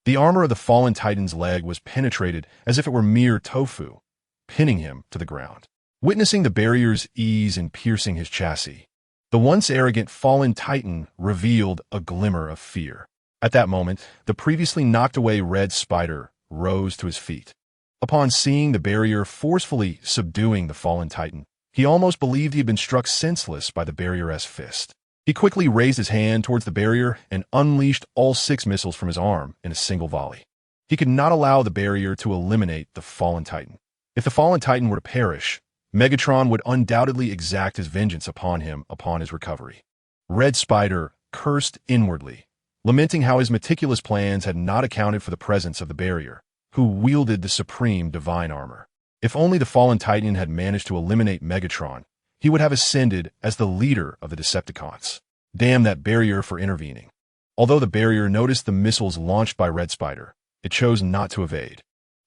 the armor of the fallen Titan's leg was penetrated as if it were mere tofu, pinning him to the ground. Witnessing the barrier's ease in piercing his chassis, the once arrogant fallen Titan revealed a glimmer of fear. At that moment, the previously knocked away Red Spider rose to his feet. Upon seeing the barrier forcefully subduing the fallen Titan, he almost believed he had been struck senseless by the barrier's fist. He quickly raised his hand towards the barrier and unleashed all 6 missiles from his arm in a single volley. He could not allow the barrier to eliminate the fallen Titan. If the fallen Titan were to perish, Megatron would undoubtedly exact his vengeance upon him upon his recovery. Red Spider cursed inwardly, lamenting how his meticulous plans had not accounted for the presence of the barrier, who wielded the supreme divine armor. If only the fallen Titan had managed to eliminate Megatron, he would have ascended as the leader of the Decepticons. Damn that barrier for intervening. Although the barrier noticed the missiles launched by Red Spider, it chose not to evade,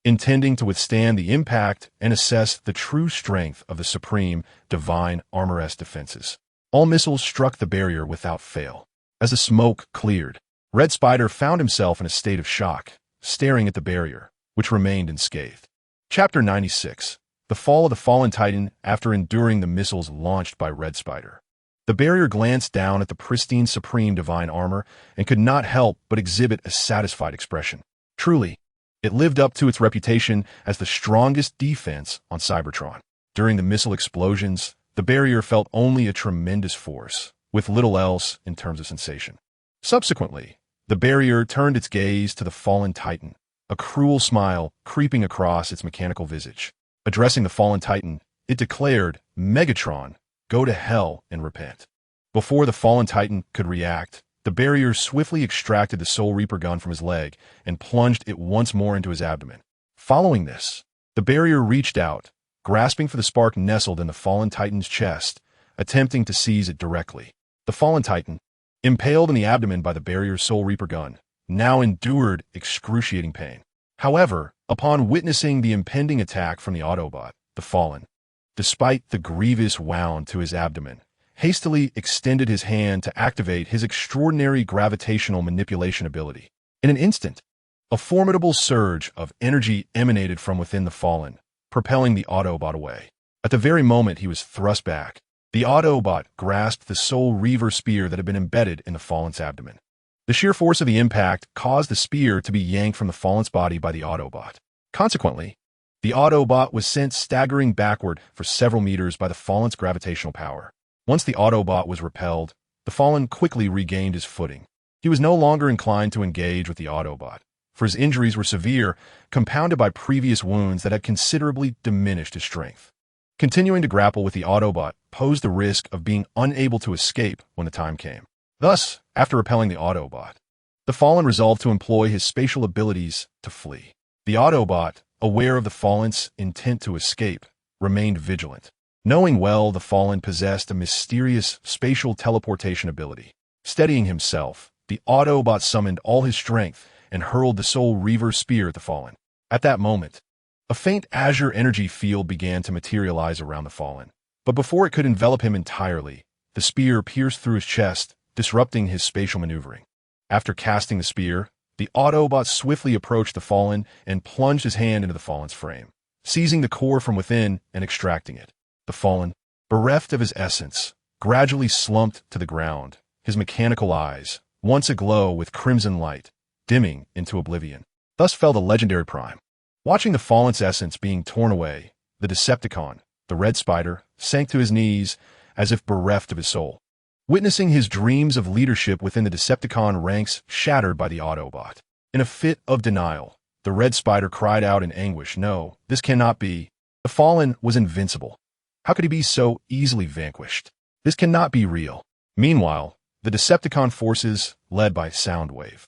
intending to withstand the impact and assess the true strength of the supreme divine armor's defenses. All missiles struck the barrier without fail. As the smoke cleared, Red Spider found himself in a state of shock, staring at the barrier, which remained unscathed. Chapter 96. The Fall of the Fallen Titan after enduring the missiles launched by Red Spider. The barrier glanced down at the pristine supreme divine armor and could not help but exhibit a satisfied expression. Truly, it lived up to its reputation as the strongest defense on Cybertron. During the missile explosions, the barrier felt only a tremendous force, with little else in terms of sensation. Subsequently, the barrier turned its gaze to the fallen Titan, a cruel smile creeping across its mechanical visage. Addressing the fallen Titan, it declared, "Megatron, go to hell and repent." Before the fallen Titan could react, the barrier swiftly extracted the Soul Reaper gun from his leg and plunged it once more into his abdomen. Following this, the barrier reached out, grasping for the spark nestled in the fallen Titan's chest, attempting to seize it directly. The fallen Titan, impaled in the abdomen by the barrier's Soul Reaper gun, now endured excruciating pain. However, upon witnessing the impending attack from the Autobot, the Fallen, despite the grievous wound to his abdomen, hastily extended his hand to activate his extraordinary gravitational manipulation ability. In an instant, a formidable surge of energy emanated from within the Fallen, propelling the Autobot away. At the very moment he was thrust back, the Autobot grasped the Soul Reaver spear that had been embedded in the Fallen's abdomen. The sheer force of the impact caused the spear to be yanked from the Fallen's body by the Autobot. Consequently, the Autobot was sent staggering backward for several meters by the Fallen's gravitational power. Once the Autobot was repelled, the Fallen quickly regained his footing. He was no longer inclined to engage with the Autobot, for his injuries were severe, compounded by previous wounds that had considerably diminished his strength. Continuing to grapple with the Autobot posed the risk of being unable to escape when the time came. Thus, after repelling the Autobot, the Fallen resolved to employ his spatial abilities to flee. The Autobot, aware of the Fallen's intent to escape, remained vigilant. Knowing well the Fallen possessed a mysterious spatial teleportation ability. Steadying himself, the Autobot summoned all his strength and hurled the Soul Reaver spear at the Fallen. At that moment, a faint azure energy field began to materialize around the Fallen. But before it could envelop him entirely, the spear pierced through his chest, disrupting his spatial maneuvering. After casting the spear, the Autobot swiftly approached the Fallen and plunged his hand into the Fallen's frame, seizing the core from within and extracting it. The Fallen, bereft of his essence, gradually slumped to the ground, his mechanical eyes, once aglow with crimson light, dimming into oblivion. Thus fell the legendary Prime. Watching the Fallen's essence being torn away, the Decepticon, the Red Spider, sank to his knees as if bereft of his soul. Witnessing his dreams of leadership within the Decepticon ranks shattered by the Autobot. In a fit of denial, the Red Spider cried out in anguish, "No, this cannot be. The Fallen was invincible. How could he be so easily vanquished? This cannot be real." Meanwhile, the Decepticon forces, led by Soundwave,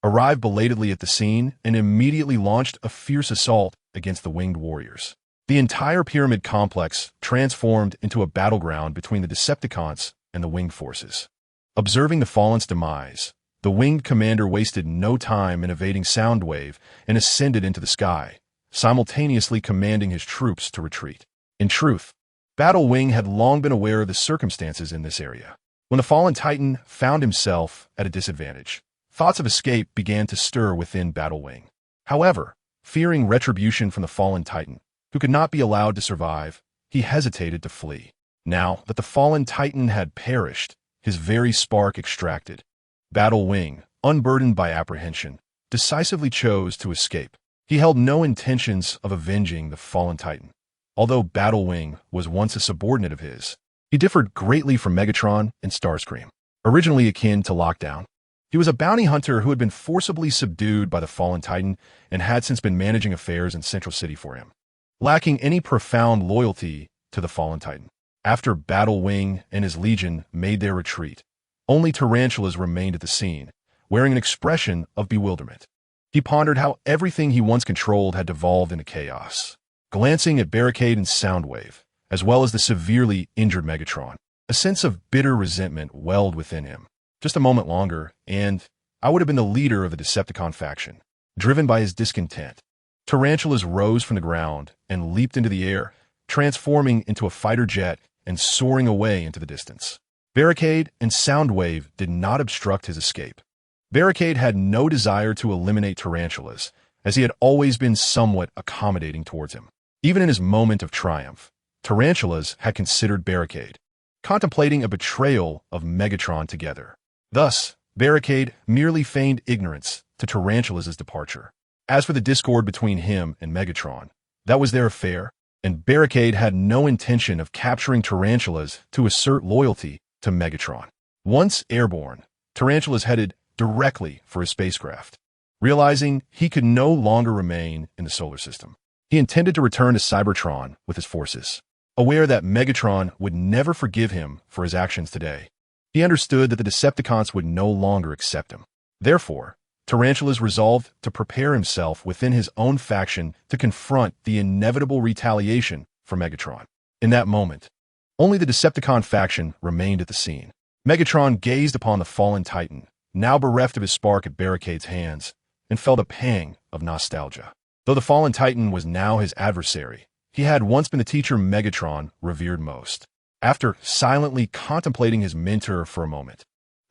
arrived belatedly at the scene and immediately launched a fierce assault against the winged warriors. The entire pyramid complex transformed into a battleground between the Decepticons and the winged forces. Observing the Fallen's demise, the winged commander wasted no time in evading Soundwave and ascended into the sky, simultaneously commanding his troops to retreat. In truth, Battle Wing had long been aware of the circumstances in this area. When the fallen Titan found himself at a disadvantage, thoughts of escape began to stir within Battle Wing. However, fearing retribution from the fallen Titan, who could not be allowed to survive, he hesitated to flee. Now that the fallen Titan had perished, his very spark extracted, Battle Wing, unburdened by apprehension, decisively chose to escape. He held no intentions of avenging the fallen Titan. Although Battle Wing was once a subordinate of his, he differed greatly from Megatron and Starscream. Originally akin to Lockdown, he was a bounty hunter who had been forcibly subdued by the fallen Titan and had since been managing affairs in Central City for him, lacking any profound loyalty to the fallen Titan. After Battle Wing and his legion made their retreat, only tarantulas remained at the scene, wearing an expression of bewilderment. He pondered how everything he once controlled had devolved into chaos. Glancing at Barricade and Soundwave, as well as the severely injured Megatron, a sense of bitter resentment welled within him. Just a moment longer, and I would have been the leader of the Decepticon faction. Driven by his discontent, tarantulas rose from the ground and leaped into the air, transforming into a fighter jet and soaring away into the distance. Barricade and Soundwave did not obstruct his escape. Barricade had no desire to eliminate tarantulas, as he had always been somewhat accommodating towards him. Even in his moment of triumph, tarantulas had considered Barricade, contemplating a betrayal of Megatron together. Thus, Barricade merely feigned ignorance to Tarantula's departure. As for the discord between him and Megatron, that was their affair, and Barricade had no intention of capturing tarantulas to assert loyalty to Megatron. Once airborne, tarantulas headed directly for his spacecraft. Realizing he could no longer remain in the solar system, he intended to return to Cybertron with his forces. Aware that Megatron would never forgive him for his actions today, he understood that the Decepticons would no longer accept him. Therefore, Tarantulas resolved to prepare himself within his own faction to confront the inevitable retaliation for Megatron. In that moment, only the Decepticon faction remained at the scene. Megatron gazed upon the fallen Titan, now bereft of his spark at Barricade's hands, and felt a pang of nostalgia. Though the fallen Titan was now his adversary, he had once been the teacher Megatron revered most. After silently contemplating his mentor for a moment,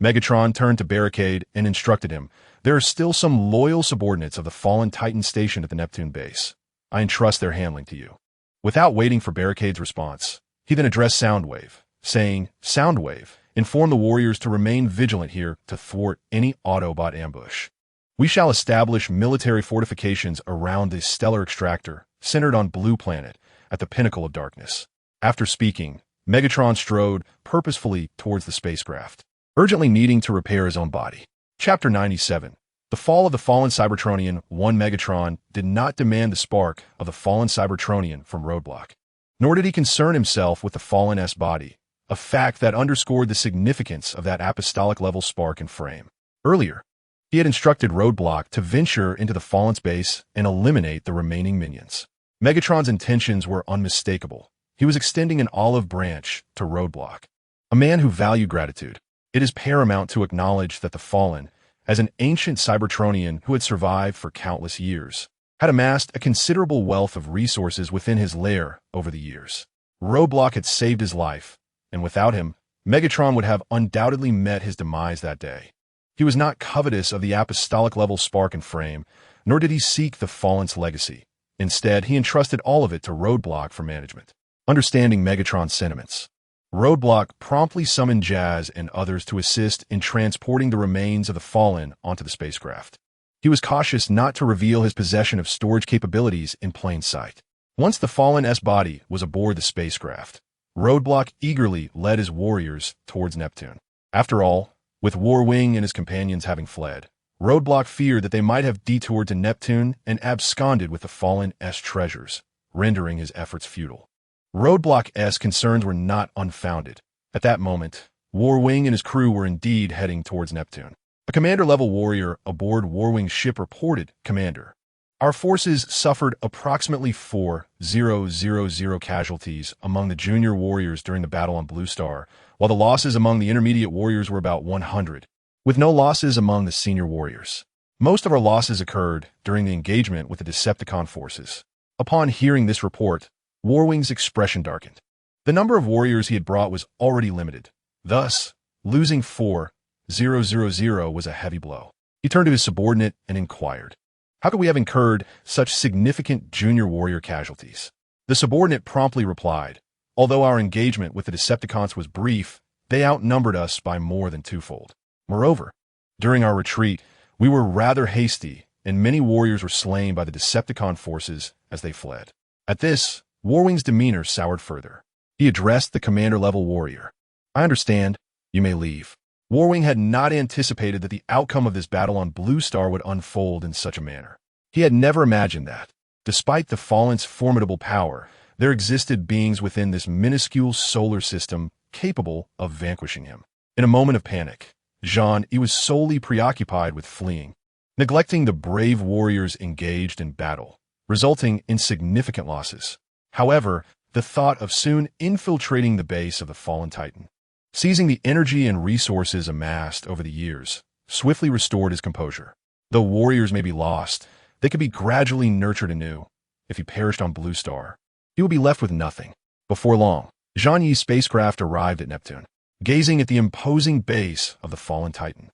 Megatron turned to Barricade and instructed him, "There are still some loyal subordinates of the fallen Titan stationed at the Neptune base. I entrust their handling to you." Without waiting for Barricade's response, he then addressed Soundwave, saying, "Soundwave, inform the warriors to remain vigilant here to thwart any Autobot ambush. We shall establish military fortifications around the stellar extractor, centered on Blue Planet, at the pinnacle of darkness." After speaking, Megatron strode purposefully towards the spacecraft, urgently needing to repair his own body. Chapter 97. The fall of the fallen Cybertronian. One Megatron did not demand the spark of the fallen Cybertronian from Roadblock, nor did he concern himself with the fallen S body, a fact that underscored the significance of that apostolic-level spark and frame. Earlier, he had instructed Roadblock to venture into the fallen's base and eliminate the remaining minions. Megatron's intentions were unmistakable. He was extending an olive branch to Roadblock, a man who valued gratitude. It is paramount to acknowledge that the Fallen, as an ancient Cybertronian who had survived for countless years, had amassed a considerable wealth of resources within his lair over the years. Roadblock had saved his life, and without him, Megatron would have undoubtedly met his demise that day. He was not covetous of the apostolic-level spark and frame, nor did he seek the Fallen's legacy. Instead, he entrusted all of it to Roadblock for management. Understanding Megatron's sentiments, Roadblock promptly summoned Jazz and others to assist in transporting the remains of the Fallen onto the spacecraft. He was cautious not to reveal his possession of storage capabilities in plain sight. Once the Fallen S body was aboard the spacecraft, Roadblock eagerly led his warriors towards Neptune. After all, with Warwing and his companions having fled, Roadblock feared that they might have detoured to Neptune and absconded with the Fallen S treasures, rendering his efforts futile. Roadblock's concerns were not unfounded. At that moment, Warwing and his crew were indeed heading towards Neptune. A commander-level warrior aboard Warwing's ship reported, "Commander, our forces suffered approximately 4,000 casualties among the junior warriors during the battle on Blue Star, while the losses among the intermediate warriors were about 100, with no losses among the senior warriors. Most of our losses occurred during the engagement with the Decepticon forces. Upon hearing this report, Warwing's expression darkened. The number of warriors he had brought was already limited. Thus, losing 4,000 was a heavy blow. He turned to his subordinate and inquired, "How could we have incurred such significant junior warrior casualties?" The subordinate promptly replied, "Although our engagement with the Decepticons was brief, they outnumbered us by more than twofold. Moreover, during our retreat, we were rather hasty, and many warriors were slain by the Decepticon forces as they fled." At this, Warwing's demeanor soured further. He addressed the commander-level warrior. "I understand. You may leave." Warwing had not anticipated that the outcome of this battle on Blue Star would unfold in such a manner. He had never imagined that, despite the Fallen's formidable power, there existed beings within this minuscule solar system capable of vanquishing him. In a moment of panic, Zhang was solely preoccupied with fleeing, neglecting the brave warriors engaged in battle, resulting in significant losses. However, the thought of soon infiltrating the base of the fallen Titan, seizing the energy and resources amassed over the years, swiftly restored his composure. Though warriors may be lost, they could be gradually nurtured anew. If he perished on Blue Star, he would be left with nothing. Before long, Zhang Yi's spacecraft arrived at Neptune, gazing at the imposing base of the fallen Titan.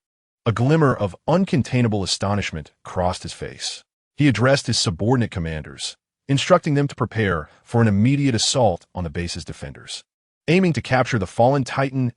A glimmer of uncontainable astonishment crossed his face. He addressed his subordinate commanders, instructing them to prepare for an immediate assault on the base's defenders, aiming to capture the fallen Titan's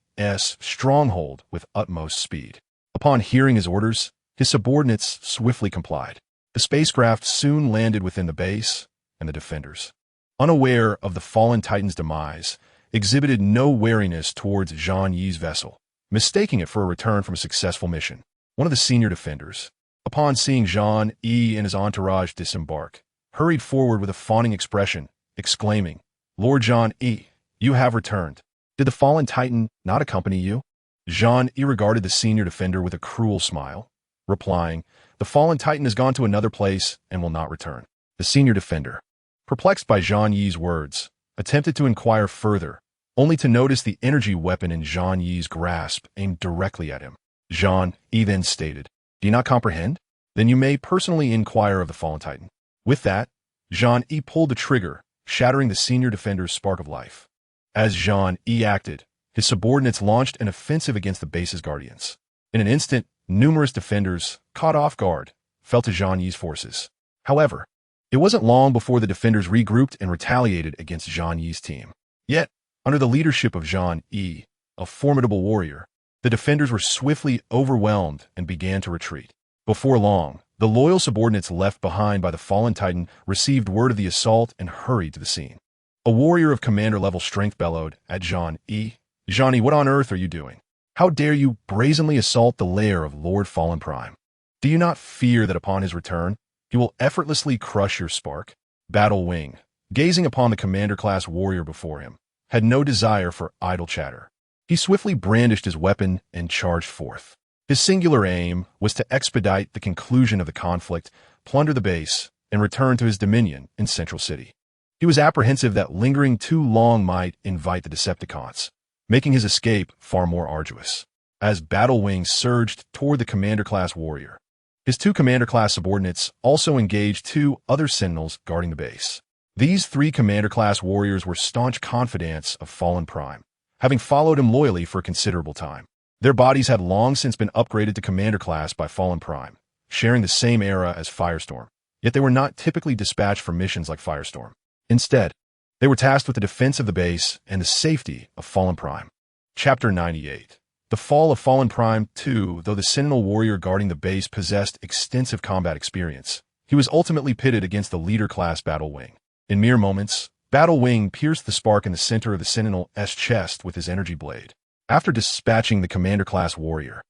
stronghold with utmost speed. Upon hearing his orders, his subordinates swiftly complied. The spacecraft soon landed within the base, and the defenders, unaware of the fallen Titan's demise, exhibited no wariness towards Zhang Yi's vessel, mistaking it for a return from a successful mission. One of the senior defenders, upon seeing Zhang Yi and his entourage disembark, hurried forward with a fawning expression, exclaiming, "Lord Zhang Yi, you have returned. Did the fallen Titan not accompany you?" Zhang Yi regarded the senior defender with a cruel smile, replying, "The fallen Titan has gone to another place and will not return." The senior defender, perplexed by Zhang Yi's words, attempted to inquire further, only to notice the energy weapon in Zhang Yi's grasp aimed directly at him. Zhang Yi then stated, "Do you not comprehend? Then you may personally inquire of the fallen Titan." With that, Zhang Yi pulled the trigger, shattering the senior defender's spark of life. As Zhang Yi acted, his subordinates launched an offensive against the base's guardians. In an instant, numerous defenders, caught off guard, fell to Zhang Yi's forces. However, it wasn't long before the defenders regrouped and retaliated against Zhang Yi's team. Yet, under the leadership of Zhang Yi, a formidable warrior, the defenders were swiftly overwhelmed and began to retreat. Before long, the loyal subordinates left behind by the fallen Titan received word of the assault and hurried to the scene. A warrior of commander-level strength bellowed at Zhang Yi, "Zhang Yi, what on earth are you doing? How dare you brazenly assault the lair of Lord Fallen Prime? Do you not fear that upon his return, he will effortlessly crush your spark?" Battle Wing, gazing upon the commander-class warrior before him, had no desire for idle chatter. He swiftly brandished his weapon and charged forth. His singular aim was to expedite the conclusion of the conflict, plunder the base, and return to his dominion in Central City. He was apprehensive that lingering too long might invite the Decepticons, making his escape far more arduous. As Battle Wing surged toward the commander-class warrior, his two commander-class subordinates also engaged two other sentinels guarding the base. These three commander-class warriors were staunch confidants of Fallen Prime, having followed him loyally for a considerable time. Their bodies had long since been upgraded to commander class by Fallen Prime, sharing the same era as Firestorm, yet they were not typically dispatched for missions like Firestorm. Instead, they were tasked with the defense of the base and the safety of Fallen Prime. Chapter 98. The Fall of Fallen Prime 2. Though the Sentinel warrior guarding the base possessed extensive combat experience, he was ultimately pitted against the leader-class Battle Wing. In mere moments, Battle Wing pierced the spark in the center of the Sentinel's chest with his energy blade. After dispatching the commander-class warrior,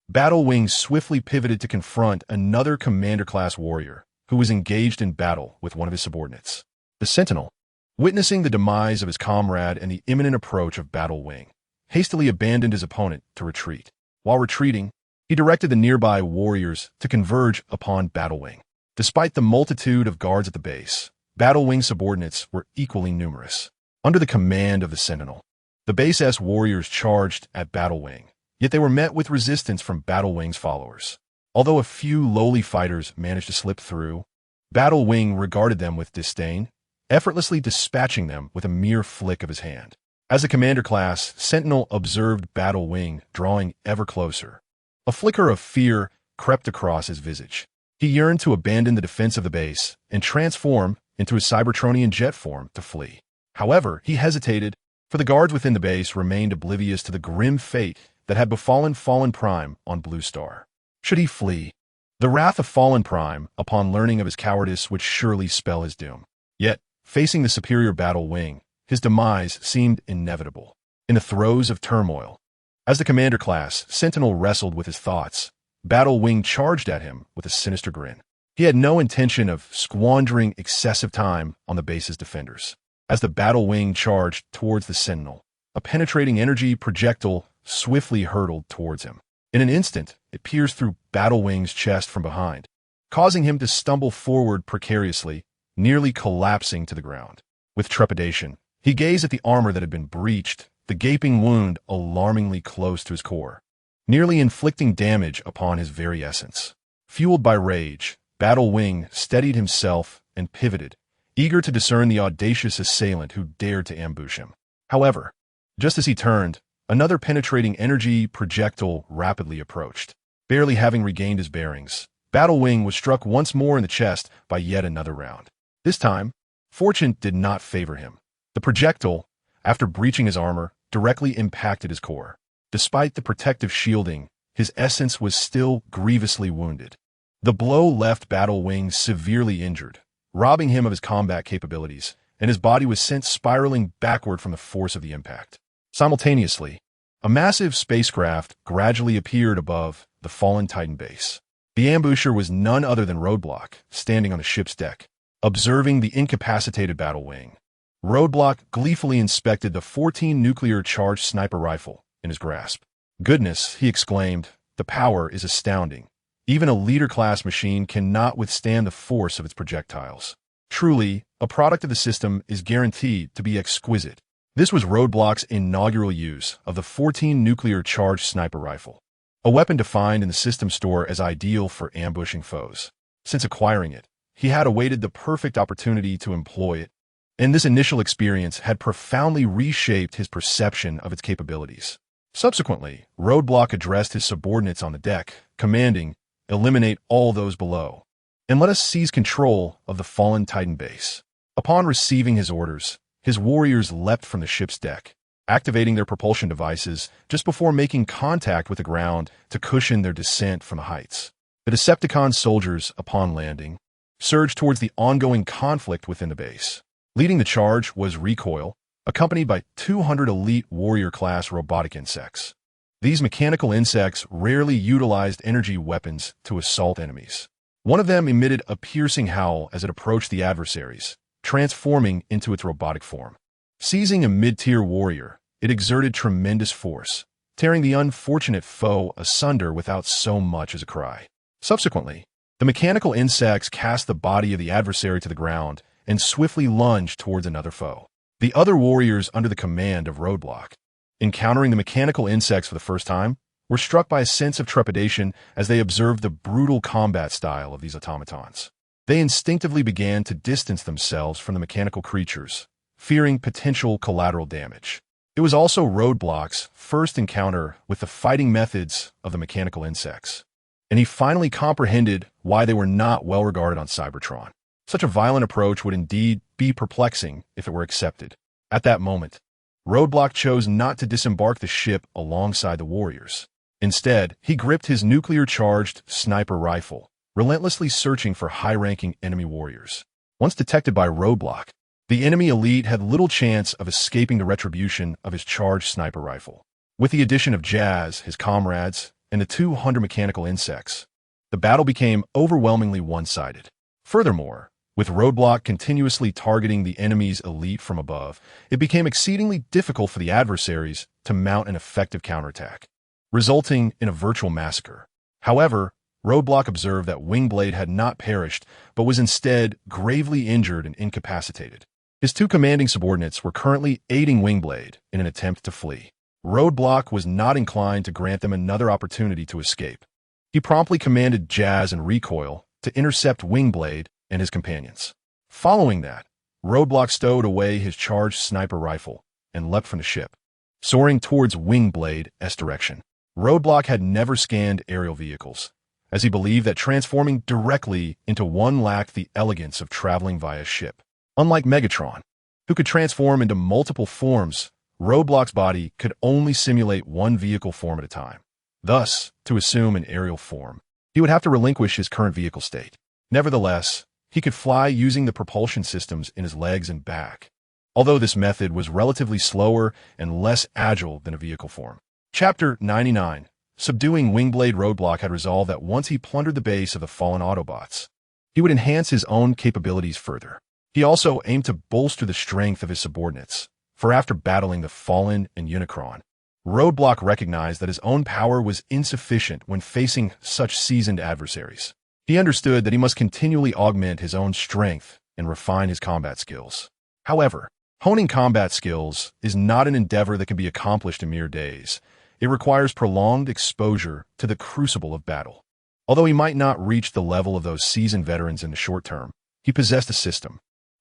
Battle Wing swiftly pivoted to confront another commander-class warrior who was engaged in battle with one of his subordinates. The Sentinel, witnessing the demise of his comrade and the imminent approach of Battle Wing, hastily abandoned his opponent to retreat. While retreating, he directed the nearby warriors to converge upon Battle Wing. Despite the multitude of guards at the base, Battle Wing subordinates were equally numerous. Under the command of the Sentinel, the base's warriors charged at Battle Wing, yet they were met with resistance from Battle Wing's followers. Although a few lowly fighters managed to slip through, Battle Wing regarded them with disdain, effortlessly dispatching them with a mere flick of his hand. As the commander class, Sentinel observed Battle Wing drawing ever closer. A flicker of fear crept across his visage. He yearned to abandon the defense of the base and transform into his Cybertronian jet form to flee. However, he hesitated, for the guards within the base remained oblivious to the grim fate that had befallen Fallen Prime on Blue Star. Should he flee? The wrath of Fallen Prime, upon learning of his cowardice, would surely spell his doom. Yet, facing the superior Battle Wing, his demise seemed inevitable. In the throes of turmoil, as the commander class, Sentinel wrestled with his thoughts. Battle Wing charged at him with a sinister grin. He had no intention of squandering excessive time on the base's defenders. As the Battle Wing charged towards the Sentinel, a penetrating energy projectile swiftly hurtled towards him. In an instant, it pierced through Battle Wing's chest from behind, causing him to stumble forward precariously, nearly collapsing to the ground. With trepidation, he gazed at the armor that had been breached, the gaping wound alarmingly close to his core, nearly inflicting damage upon his very essence. Fueled by rage, Battle Wing steadied himself and pivoted, eager to discern the audacious assailant who dared to ambush him. However, just as he turned, another penetrating energy projectile rapidly approached. Barely having regained his bearings, Battle Wing was struck once more in the chest by yet another round. This time, fortune did not favor him. The projectile, after breaching his armor, directly impacted his core. Despite the protective shielding, his essence was still grievously wounded. The blow left Battle Wing severely injured, robbing him of his combat capabilities, and his body was sent spiraling backward from the force of the impact. Simultaneously, a massive spacecraft gradually appeared above the fallen Titan base. The ambusher was none other than Roadblock, standing on the ship's deck, observing the incapacitated Battle Wing. Roadblock gleefully inspected the 14 nuclear-charged sniper rifle in his grasp. "Goodness," he exclaimed, "the power is astounding. Even a leader-class machine cannot withstand the force of its projectiles. Truly, a product of the system is guaranteed to be exquisite." This was Roadblock's inaugural use of the 14 nuclear-charged sniper rifle, a weapon defined in the system store as ideal for ambushing foes. Since acquiring it, he had awaited the perfect opportunity to employ it, and this initial experience had profoundly reshaped his perception of its capabilities. Subsequently, Roadblock addressed his subordinates on the deck, commanding, "Eliminate all those below, and let us seize control of the fallen Titan base." Upon receiving his orders, his warriors leapt from the ship's deck, activating their propulsion devices just before making contact with the ground to cushion their descent from the heights. The Decepticon soldiers, upon landing, surged towards the ongoing conflict within the base. Leading the charge was Recoil, accompanied by 200 elite warrior-class robotic insects. These mechanical insects rarely utilized energy weapons to assault enemies. One of them emitted a piercing howl as it approached the adversaries, transforming into its robotic form. Seizing a mid-tier warrior, it exerted tremendous force, tearing the unfortunate foe asunder without so much as a cry. Subsequently, the mechanical insects cast the body of the adversary to the ground and swiftly lunged towards another foe. The other warriors under the command of Roadblock, encountering the mechanical insects for the first time, were struck by a sense of trepidation as they observed the brutal combat style of these automatons. They instinctively began to distance themselves from the mechanical creatures, fearing potential collateral damage. It was also Roadblock's first encounter with the fighting methods of the mechanical insects, and he finally comprehended why they were not well regarded on Cybertron. Such a violent approach would indeed be perplexing if it were accepted. At that moment, Roadblock chose not to disembark the ship alongside the warriors. Instead, he gripped his nuclear-charged sniper rifle, relentlessly searching for high-ranking enemy warriors. Once detected by Roadblock, the enemy elite had little chance of escaping the retribution of his charged sniper rifle. With the addition of Jazz, his comrades, and the 200 mechanical insects, the battle became overwhelmingly one-sided. Furthermore, with Roadblock continuously targeting the enemy's elite from above, it became exceedingly difficult for the adversaries to mount an effective counterattack, resulting in a virtual massacre. However, Roadblock observed that Wingblade had not perished, but was instead gravely injured and incapacitated. His two commanding subordinates were currently aiding Wingblade in an attempt to flee. Roadblock was not inclined to grant them another opportunity to escape. He promptly commanded Jazz and Recoil to intercept Wingblade and his companions. Following that, Roadblock stowed away his charged sniper rifle and leapt from the ship, soaring towards Wingblade-s direction. Roadblock had never scanned aerial vehicles, as he believed that transforming directly into one lacked the elegance of traveling via ship. Unlike Megatron, who could transform into multiple forms, Roadblock's body could only simulate one vehicle form at a time. Thus, to assume an aerial form, he would have to relinquish his current vehicle state. Nevertheless, he could fly using the propulsion systems in his legs and back, although this method was relatively slower and less agile than a vehicle form. Chapter 99. Subduing Wingblade. Roadblock had resolved that once he plundered the base of the fallen Autobots, he would enhance his own capabilities further. He also aimed to bolster the strength of his subordinates, for after battling the Fallen and Unicron, Roadblock recognized that his own power was insufficient when facing such seasoned adversaries. He understood that he must continually augment his own strength and refine his combat skills. However, honing combat skills is not an endeavor that can be accomplished in mere days. It requires prolonged exposure to the crucible of battle. Although he might not reach the level of those seasoned veterans in the short term, he possessed a system.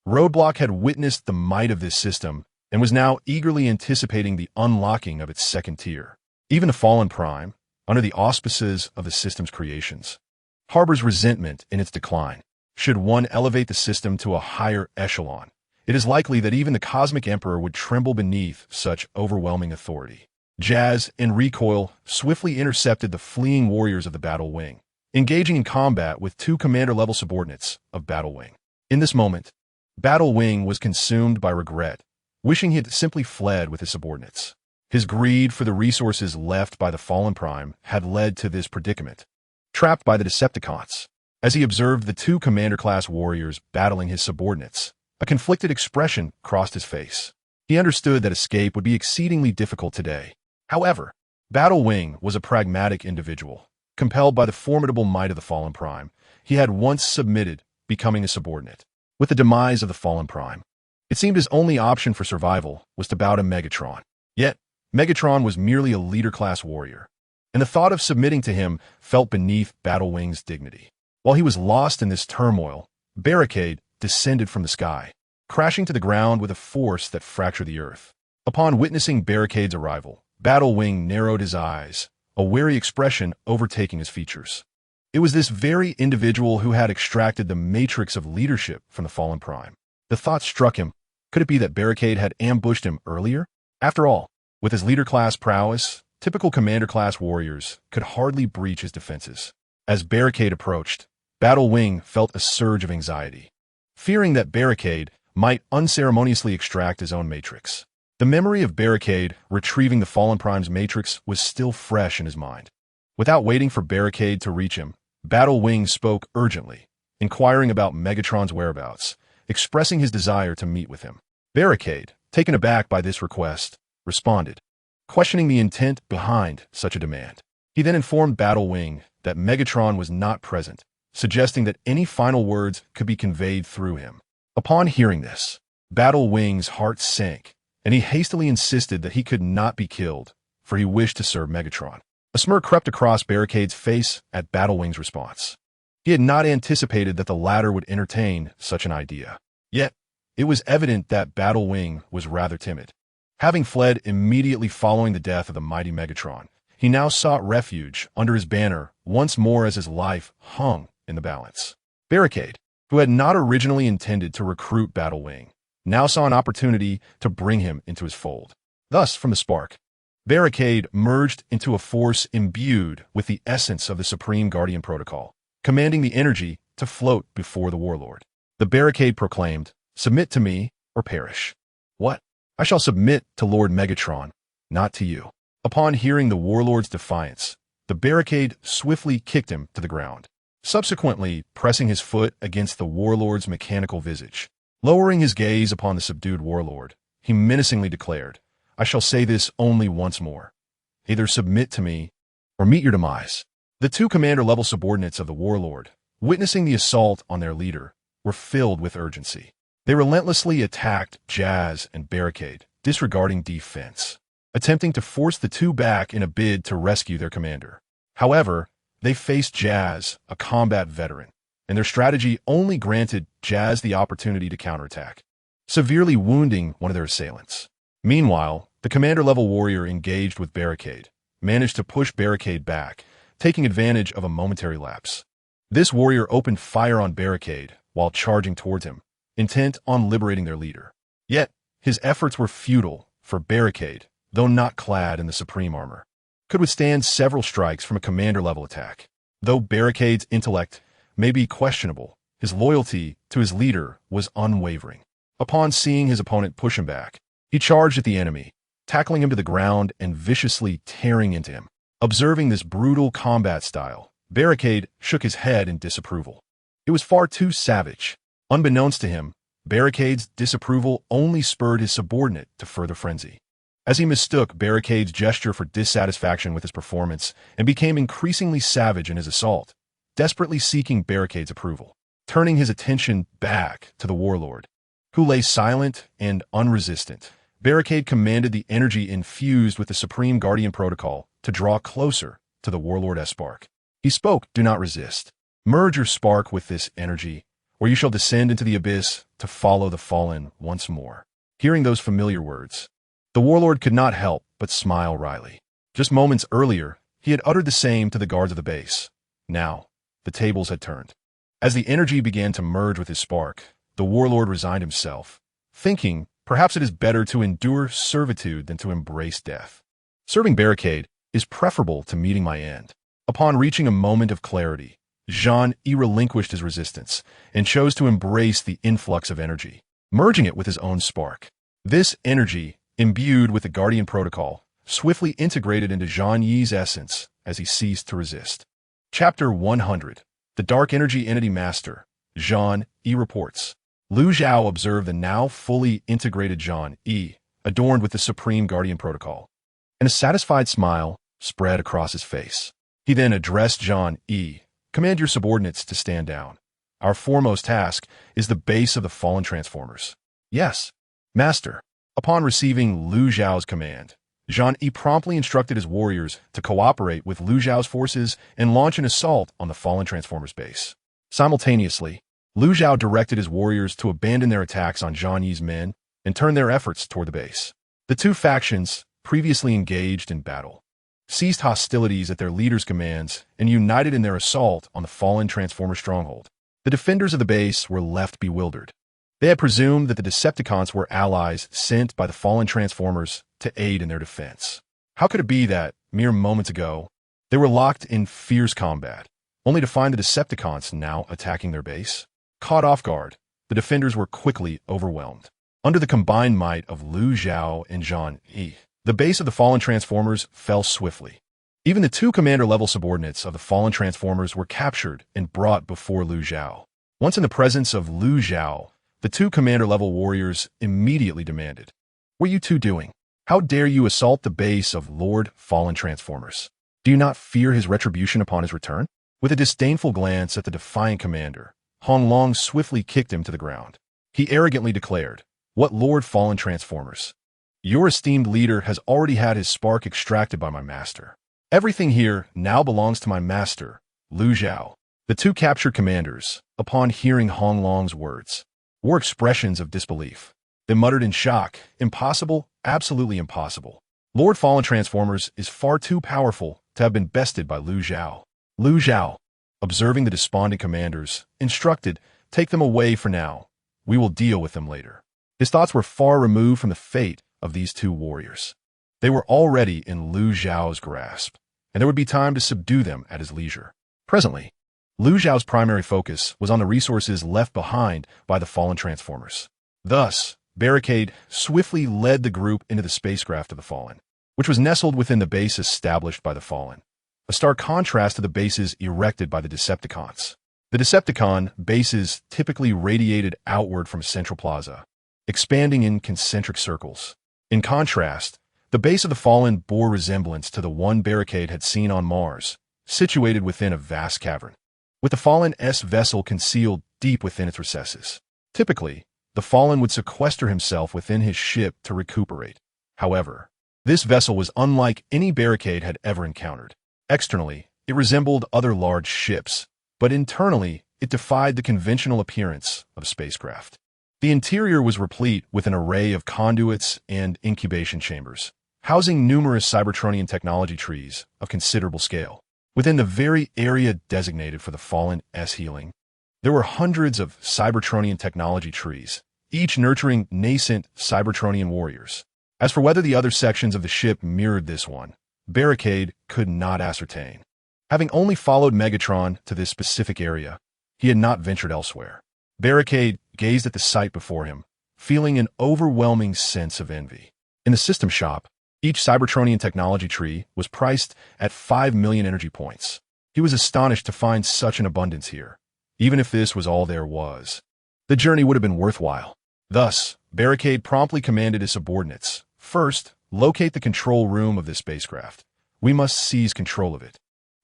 Roadblock had witnessed the might of this system and was now eagerly anticipating the unlocking of its second tier. Even the Fallen Prime, under the auspices of the system's creations, harbors resentment in its decline. Should one elevate the system to a higher echelon, it is likely that even the Cosmic Emperor would tremble beneath such overwhelming authority. Jazz and Recoil swiftly intercepted the fleeing warriors of the Battle Wing, engaging in combat with two commander-level subordinates of Battle Wing. In this moment, Battle Wing was consumed by regret, wishing he had simply fled with his subordinates. His greed for the resources left by the Fallen Prime had led to this predicament. Trapped by the Decepticons, as he observed the two commander-class warriors battling his subordinates, a conflicted expression crossed his face. He understood that escape would be exceedingly difficult today. However, Battle Wing was a pragmatic individual. Compelled by the formidable might of the Fallen Prime, he had once submitted, becoming a subordinate. With the demise of the Fallen Prime, it seemed his only option for survival was to bow to Megatron. Yet, Megatron was merely a leader-class warrior, and the thought of submitting to him felt beneath Battle Wing's dignity. While he was lost in this turmoil, Barricade descended from the sky, crashing to the ground with a force that fractured the earth. Upon witnessing Barricade's arrival, Battle Wing narrowed his eyes, a wary expression overtaking his features. It was this very individual who had extracted the matrix of leadership from the Fallen Prime. The thought struck him, could it be that Barricade had ambushed him earlier? After all, with his leader-class prowess, typical commander-class warriors could hardly breach his defenses. As Barricade approached, Battle Wing felt a surge of anxiety, fearing that Barricade might unceremoniously extract his own matrix. The memory of Barricade retrieving the Fallen Prime's matrix was still fresh in his mind. Without waiting for Barricade to reach him, Battle Wing spoke urgently, inquiring about Megatron's whereabouts, expressing his desire to meet with him. Barricade, taken aback by this request, responded, questioning the intent behind such a demand. He then informed Battle Wing that Megatron was not present, suggesting that any final words could be conveyed through him. Upon hearing this, Battle Wing's heart sank, and he hastily insisted that he could not be killed, for he wished to serve Megatron. A smirk crept across Barricade's face at Battle Wing's response. He had not anticipated that the latter would entertain such an idea. Yet, it was evident that Battle Wing was rather timid. Having fled immediately following the death of the mighty Megatron, he now sought refuge under his banner once more as his life hung in the balance. Barricade, who had not originally intended to recruit Battle Wing, now saw an opportunity to bring him into his fold. Thus, from the spark, Barricade merged into a force imbued with the essence of the Supreme Guardian Protocol, commanding the energy to float before the Warlord. The Barricade proclaimed, "Submit to me or perish." What? I shall submit to Lord Megatron, not to you. Upon hearing the Warlord's defiance, the Barricade swiftly kicked him to the ground, subsequently pressing his foot against the Warlord's mechanical visage. Lowering his gaze upon the subdued Warlord, he menacingly declared, "I shall say this only once more. Either submit to me or meet your demise." The two commander-level subordinates of the Warlord, witnessing the assault on their leader, were filled with urgency. They relentlessly attacked Jazz and Barricade, disregarding defense, attempting to force the two back in a bid to rescue their commander. However, They faced Jazz, a combat veteran, and their strategy only granted Jazz the opportunity to counterattack, severely wounding one of their assailants. Meanwhile, the commander-level warrior engaged with Barricade managed to push Barricade back, taking advantage of a momentary lapse. This warrior opened fire on Barricade while charging towards him, intent on liberating their leader. Yet, his efforts were futile, for Barricade, though not clad in the supreme armor, could withstand several strikes from a commander-level attack. Though Barricade's intellect may be questionable, his loyalty to his leader was unwavering. Upon seeing his opponent push him back, he charged at the enemy, tackling him to the ground and viciously tearing into him. Observing this brutal combat style, Barricade shook his head in disapproval. It was far too savage. Unbeknownst to him, Barricade's disapproval only spurred his subordinate to further frenzy, as he mistook Barricade's gesture for dissatisfaction with his performance and became increasingly savage in his assault, desperately seeking Barricade's approval, turning his attention back to the warlord, who lay silent and unresistant. Barricade commanded the energy infused with the Supreme Guardian Protocol to draw closer to the warlord AllSpark. He spoke, "Do not resist. Merge your spark with this energy, or you shall descend into the abyss to follow the fallen once more." Hearing those familiar words, the warlord could not help but smile wryly. Just moments earlier, he had uttered the same to the guards of the base. Now, the tables had turned. As the energy began to merge with his spark, the warlord resigned himself, thinking perhaps it is better to endure servitude than to embrace death. Serving Barricade is preferable to meeting my end. Upon reaching a moment of clarity, Zhang relinquished his resistance and chose to embrace the influx of energy, merging it with his own spark. This energy, imbued with the Guardian Protocol, swiftly integrated into Zhang Yi's essence as he ceased to resist. Chapter 100. The Dark Energy Entity Master, Zhang Yi reports. Lu Zhao observed the now fully integrated Zhang Yi, adorned with the Supreme Guardian Protocol, and a satisfied smile spread across his face. He then addressed Zhang Yi. "Command your subordinates to stand down. Our foremost task is the base of the fallen transformers." "Yes, Master." Upon receiving Lu Zhao's command, Zhang Yi promptly instructed his warriors to cooperate with Lu Zhao's forces and launch an assault on the fallen transformers base. Simultaneously, Lu Zhao directed his warriors to abandon their attacks on Zhang Yi's men and turn their efforts toward the base. The two factions, previously engaged in battle, ceased hostilities at their leaders' commands and united in their assault on the fallen Transformer stronghold. The defenders of the base were left bewildered. They had presumed that the Decepticons were allies sent by the fallen Transformers to aid in their defense. How could it be that, mere moments ago, they were locked in fierce combat, only to find the Decepticons now attacking their base? Caught off guard, the defenders were quickly overwhelmed. Under the combined might of Lu Zhao and Zhang Yi, the base of the fallen Transformers fell swiftly. Even the two commander-level subordinates of the fallen Transformers were captured and brought before Lu Zhao. Once in the presence of Lu Zhao, the two commander-level warriors immediately demanded, "What are you two doing? How dare you assault the base of Lord Fallen Transformers? Do you not fear his retribution upon his return?" With a disdainful glance at the defiant commander, Hong Long swiftly kicked him to the ground. He arrogantly declared, "What Lord Fallen Transformers? Your esteemed leader has already had his spark extracted by my master. Everything here now belongs to my master, Lu Zhao." The two captured commanders, upon hearing Hong Long's words, wore expressions of disbelief. They muttered in shock, "Impossible, absolutely impossible. Lord Fallen Transformers is far too powerful to have been bested by Lu Zhao." Lu Zhao, observing the despondent commanders, instructed, "Take them away for now. We will deal with them later." His thoughts were far removed from the fate of these two warriors. They were already in Lu Zhao's grasp, and there would be time to subdue them at his leisure. Presently, Lu Zhao's primary focus was on the resources left behind by the fallen Transformers. Thus, Barricade swiftly led the group into the spacecraft of the Fallen, which was nestled within the base established by the Fallen, a stark contrast to the bases erected by the Decepticons. The Decepticon bases typically radiated outward from a central plaza, expanding in concentric circles. In contrast, the base of the Fallen bore resemblance to the one Barricade had seen on Mars, situated within a vast cavern, with the Fallen's vessel concealed deep within its recesses. Typically, the Fallen would sequester himself within his ship to recuperate. However, this vessel was unlike any Barricade had ever encountered. Externally, It resembled other large ships, but internally, it defied the conventional appearance of a spacecraft. The interior was replete with an array of conduits and incubation chambers, housing numerous Cybertronian technology trees of considerable scale. Within the very area designated for the Fallen's healing, there were hundreds of Cybertronian technology trees, each nurturing nascent Cybertronian warriors. As for whether the other sections of the ship mirrored this one, Barricade could not ascertain. Having only followed Megatron to this specific area, he had not ventured elsewhere. Barricade gazed at the sight before him, feeling an overwhelming sense of envy. In the system shop, each Cybertronian technology tree was priced at 5 million energy points. He was astonished to find such an abundance here, even if this was all there was. The journey would have been worthwhile. Thus, Barricade promptly commanded his subordinates, "First, locate the control room of this spacecraft. We must seize control of it."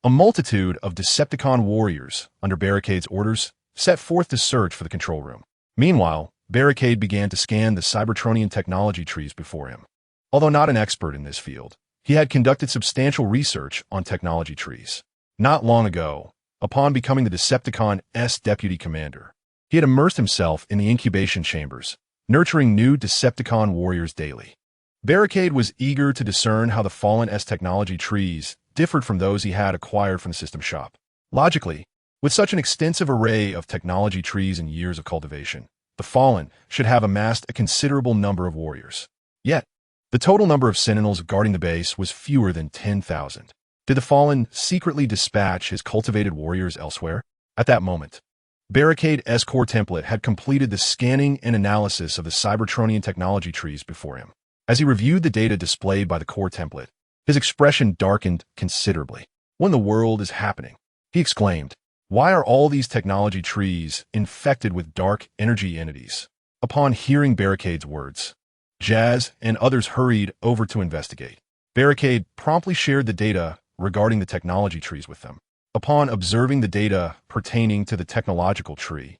A multitude of Decepticon warriors, under Barricade's orders, set forth to search for the control room. Meanwhile, Barricade began to scan the Cybertronian technology trees before him. Although not an expert in this field, he had conducted substantial research on technology trees. Not long ago, upon becoming the Decepticon's deputy commander, he had immersed himself in the incubation chambers, nurturing new Decepticon warriors daily. Barricade was eager to discern how the Fallen's technology trees differed from those he had acquired from the system shop. Logically, with such an extensive array of technology trees and years of cultivation, the Fallen should have amassed a considerable number of warriors. Yet, the total number of sentinels guarding the base was fewer than 10,000. Did the Fallen secretly dispatch his cultivated warriors elsewhere? At that moment, Barricade's core template had completed the scanning and analysis of the Cybertronian technology trees before him. As he reviewed the data displayed by the core template, his expression darkened considerably. "What in the world is happening?" he exclaimed. "Why are all these technology trees infected with dark energy entities?" Upon hearing Barricade's words, Jazz and others hurried over to investigate. Barricade promptly shared the data regarding the technology trees with them. Upon observing the data pertaining to the technological tree,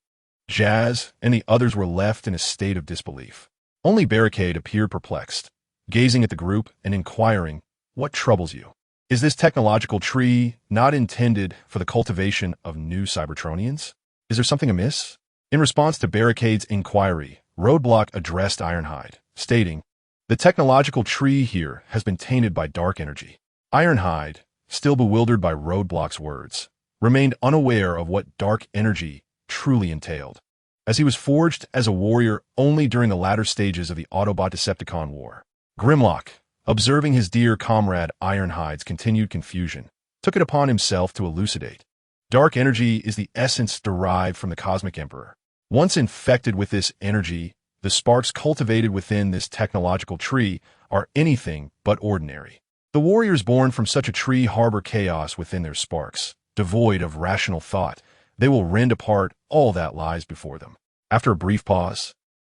Jazz and the others were left in a state of disbelief. Only Barricade appeared perplexed, gazing at the group and inquiring, "What troubles you? Is this technological tree not intended for the cultivation of new Cybertronians? Is there something amiss?" In response to Barricade's inquiry, Roadblock addressed Ironhide, stating, "The technological tree here has been tainted by dark energy." Ironhide, still bewildered by Roadblock's words, remained unaware of what dark energy truly entailed, as he was forged as a warrior only during the latter stages of the Autobot-Decepticon War. Grimlock, observing his dear comrade Ironhide's continued confusion, took it upon himself to elucidate. Dark energy is the essence derived from the Cosmic Emperor. Once infected with this energy, the sparks cultivated within this technological tree are anything but ordinary. The warriors born from such a tree harbor chaos within their sparks. Devoid of rational thought, they will rend apart all that lies before them. After a brief pause,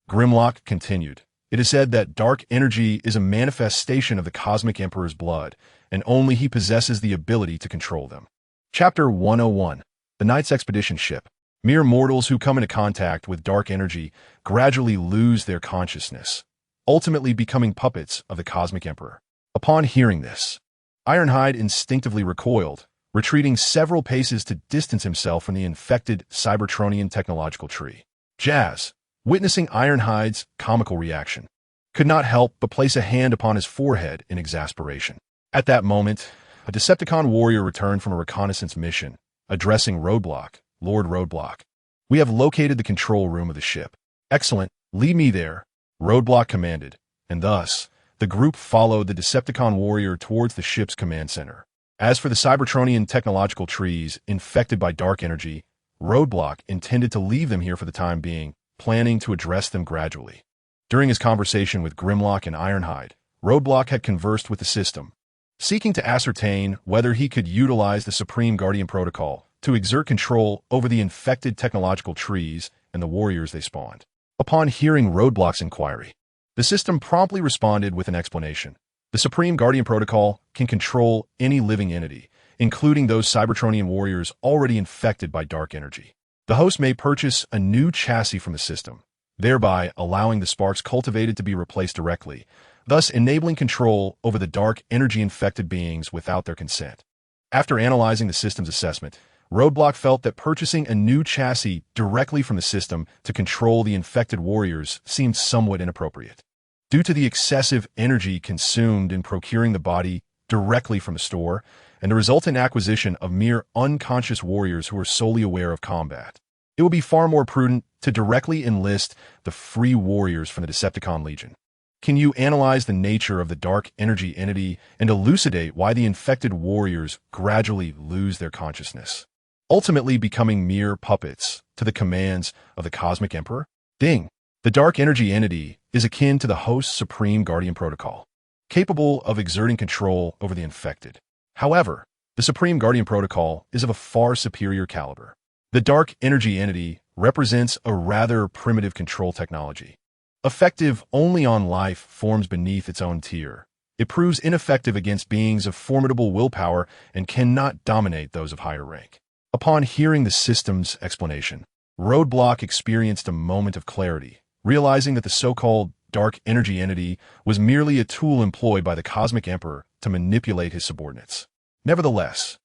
Grimlock continued, "It is said that dark energy is a manifestation of the Cosmic Emperor's blood, and only he possesses the ability to control them." Chapter 101. The Knight's Expedition Ship. Mere mortals who come into contact with dark energy gradually lose their consciousness, ultimately becoming puppets of the Cosmic Emperor. Upon hearing this, Ironhide instinctively recoiled, retreating several paces to distance himself from the infected Cybertronian technological tree. Jazz, witnessing Ironhide's comical reaction, could not help but place a hand upon his forehead in exasperation. At that moment, a Decepticon warrior returned from a reconnaissance mission, addressing Roadblock. "Lord Roadblock, we have located the control room of the ship." "Excellent, lead me there," Roadblock commanded, and thus, the group followed the Decepticon warrior towards the ship's command center. As for the Cybertronian technological trees infected by dark energy, Roadblock intended to leave them here for the time being, planning to address them gradually. During his conversation with Grimlock and Ironhide, Roadblock had conversed with the system, seeking to ascertain whether he could utilize the Supreme Guardian Protocol to exert control over the infected technological trees and the warriors they spawned. Upon hearing Roadblock's inquiry, the system promptly responded with an explanation. The Supreme Guardian Protocol can control any living entity, including those Cybertronian warriors already infected by dark energy. The host may purchase a new chassis from the system, thereby allowing the sparks cultivated to be replaced directly, thus enabling control over the dark energy-infected beings without their consent. After analyzing the system's assessment, Roadblock felt that purchasing a new chassis directly from the system to control the infected warriors seemed somewhat inappropriate. Due to the excessive energy consumed in procuring the body directly from the store, and the resultant acquisition of mere unconscious warriors who are solely aware of combat, it would be far more prudent to directly enlist the free warriors from the Decepticon Legion. Can you analyze the nature of the dark energy entity and elucidate why the infected warriors gradually lose their consciousness, ultimately becoming mere puppets to the commands of the Cosmic Emperor? Ding! The dark energy entity is akin to the host's Supreme Guardian Protocol, capable of exerting control over the infected. However, the Supreme Guardian Protocol is of a far superior caliber. The dark energy entity represents a rather primitive control technology, effective only on life forms beneath its own tier. It proves ineffective against beings of formidable willpower and cannot dominate those of higher rank. Upon hearing the system's explanation, Roadblock experienced a moment of clarity, realizing that the so-called dark energy entity was merely a tool employed by the Cosmic Emperor to manipulate his subordinates. Nevertheless,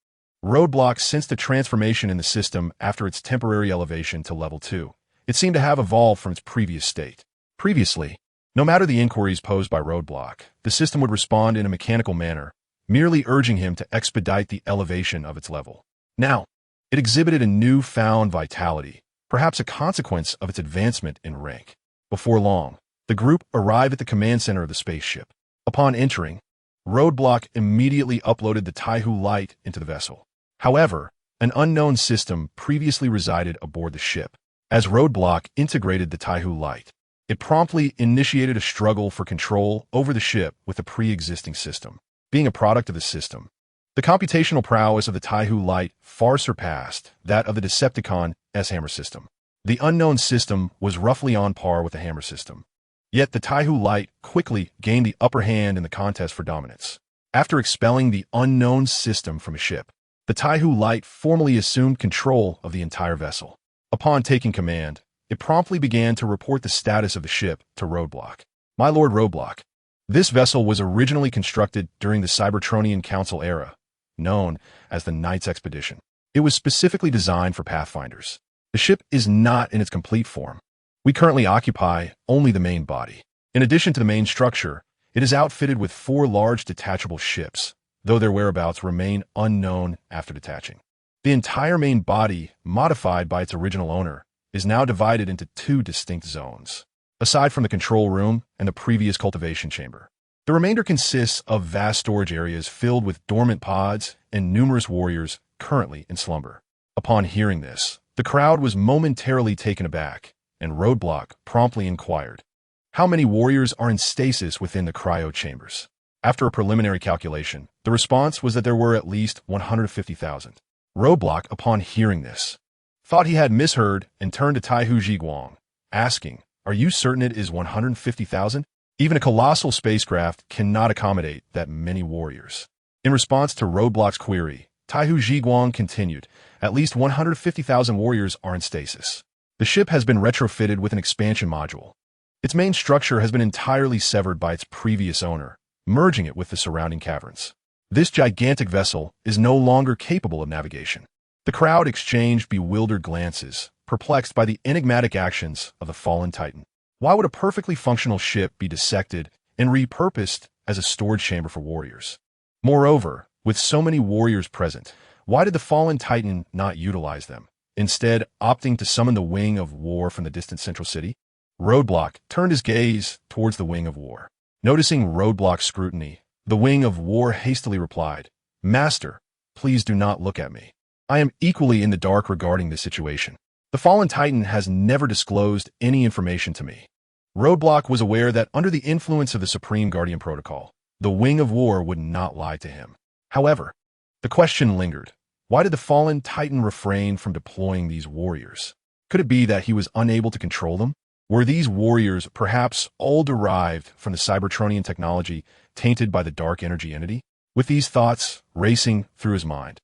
Roadblock sensed a transformation in the system after its temporary elevation to level 2. It seemed to have evolved from its previous state. Previously, no matter the inquiries posed by Roadblock, the system would respond in a mechanical manner, merely urging him to expedite the elevation of its level. Now, it exhibited a newfound vitality, perhaps a consequence of its advancement in rank. Before long, the group arrived at the command center of the spaceship. Upon entering, Roadblock immediately uploaded the Taihu Light into the vessel. However, an unknown system previously resided aboard the ship. As Roadblock integrated the Taihu Light, it promptly initiated a struggle for control over the ship with the pre-existing system. Being a product of the system, the computational prowess of the Taihu Light far surpassed that of the Decepticon S-Hammer system. The unknown system was roughly on par with the Hammer system. Yet the Taihu Light quickly gained the upper hand in the contest for dominance. After expelling the unknown system from a ship, the Taihu Light formally assumed control of the entire vessel. Upon taking command, it promptly began to report the status of the ship to Roadblock. My Lord Roadblock, this vessel was originally constructed during the Cybertronian Council era, known as the Knights Expedition. It was specifically designed for Pathfinders. The ship is not in its complete form. We currently occupy only the main body. In addition to the main structure, it is outfitted with 4 large detachable ships, though their whereabouts remain unknown after detaching. The entire main body, modified by its original owner, is now divided into 2 distinct zones. Aside from the control room and the previous cultivation chamber, the remainder consists of vast storage areas filled with dormant pods and numerous warriors currently in slumber. Upon hearing this, the crowd was momentarily taken aback, and Roadblock promptly inquired, "How many warriors are in stasis within the cryo chambers?" After a preliminary calculation, the response was that there were at least 150,000. Roadblock, upon hearing this, thought he had misheard and turned to Taihu Zhiguang, asking, "Are you certain it is 150,000? Even a colossal spacecraft cannot accommodate that many warriors." In response to Roadblock's query, Taihu Zhiguang continued, "At least 150,000 warriors are in stasis. The ship has been retrofitted with an expansion module. Its main structure has been entirely severed by its previous owner, merging it with the surrounding caverns. This gigantic vessel is no longer capable of navigation." The crowd exchanged bewildered glances, perplexed by the enigmatic actions of the fallen Titan. Why would a perfectly functional ship be dissected and repurposed as a storage chamber for warriors? Moreover, with so many warriors present, why did the fallen Titan not utilize them, instead opting to summon the Wing of War from the distant central city? Roadblock turned his gaze towards the Wing of War. Noticing Roadblock's scrutiny, the Wing of War hastily replied, "Master, please do not look at me. I am equally in the dark regarding this situation. The fallen Titan has never disclosed any information to me." Roadblock was aware that under the influence of the Supreme Guardian Protocol, the Wing of War would not lie to him. However, the question lingered. Why did the fallen Titan refrain from deploying these warriors? Could it be that he was unable to control them? Were these warriors perhaps all derived from the Cybertronian technology tainted by the dark energy entity? With these thoughts racing through his mind,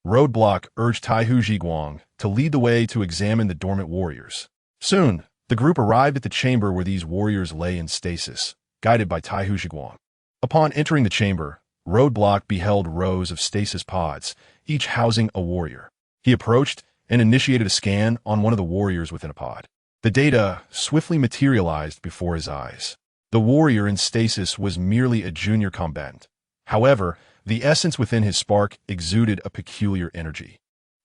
Roadblock urged Taihu Zhiguang to lead the way to examine the dormant warriors. Soon, the group arrived at the chamber where these warriors lay in stasis, guided by Taihu Zhiguang. Upon entering the chamber, Roadblock beheld rows of stasis pods, each housing a warrior. He approached and initiated a scan on one of the warriors within a pod. The data swiftly materialized before his eyes. The warrior in stasis was merely a junior combatant. However, the essence within his spark exuded a peculiar energy,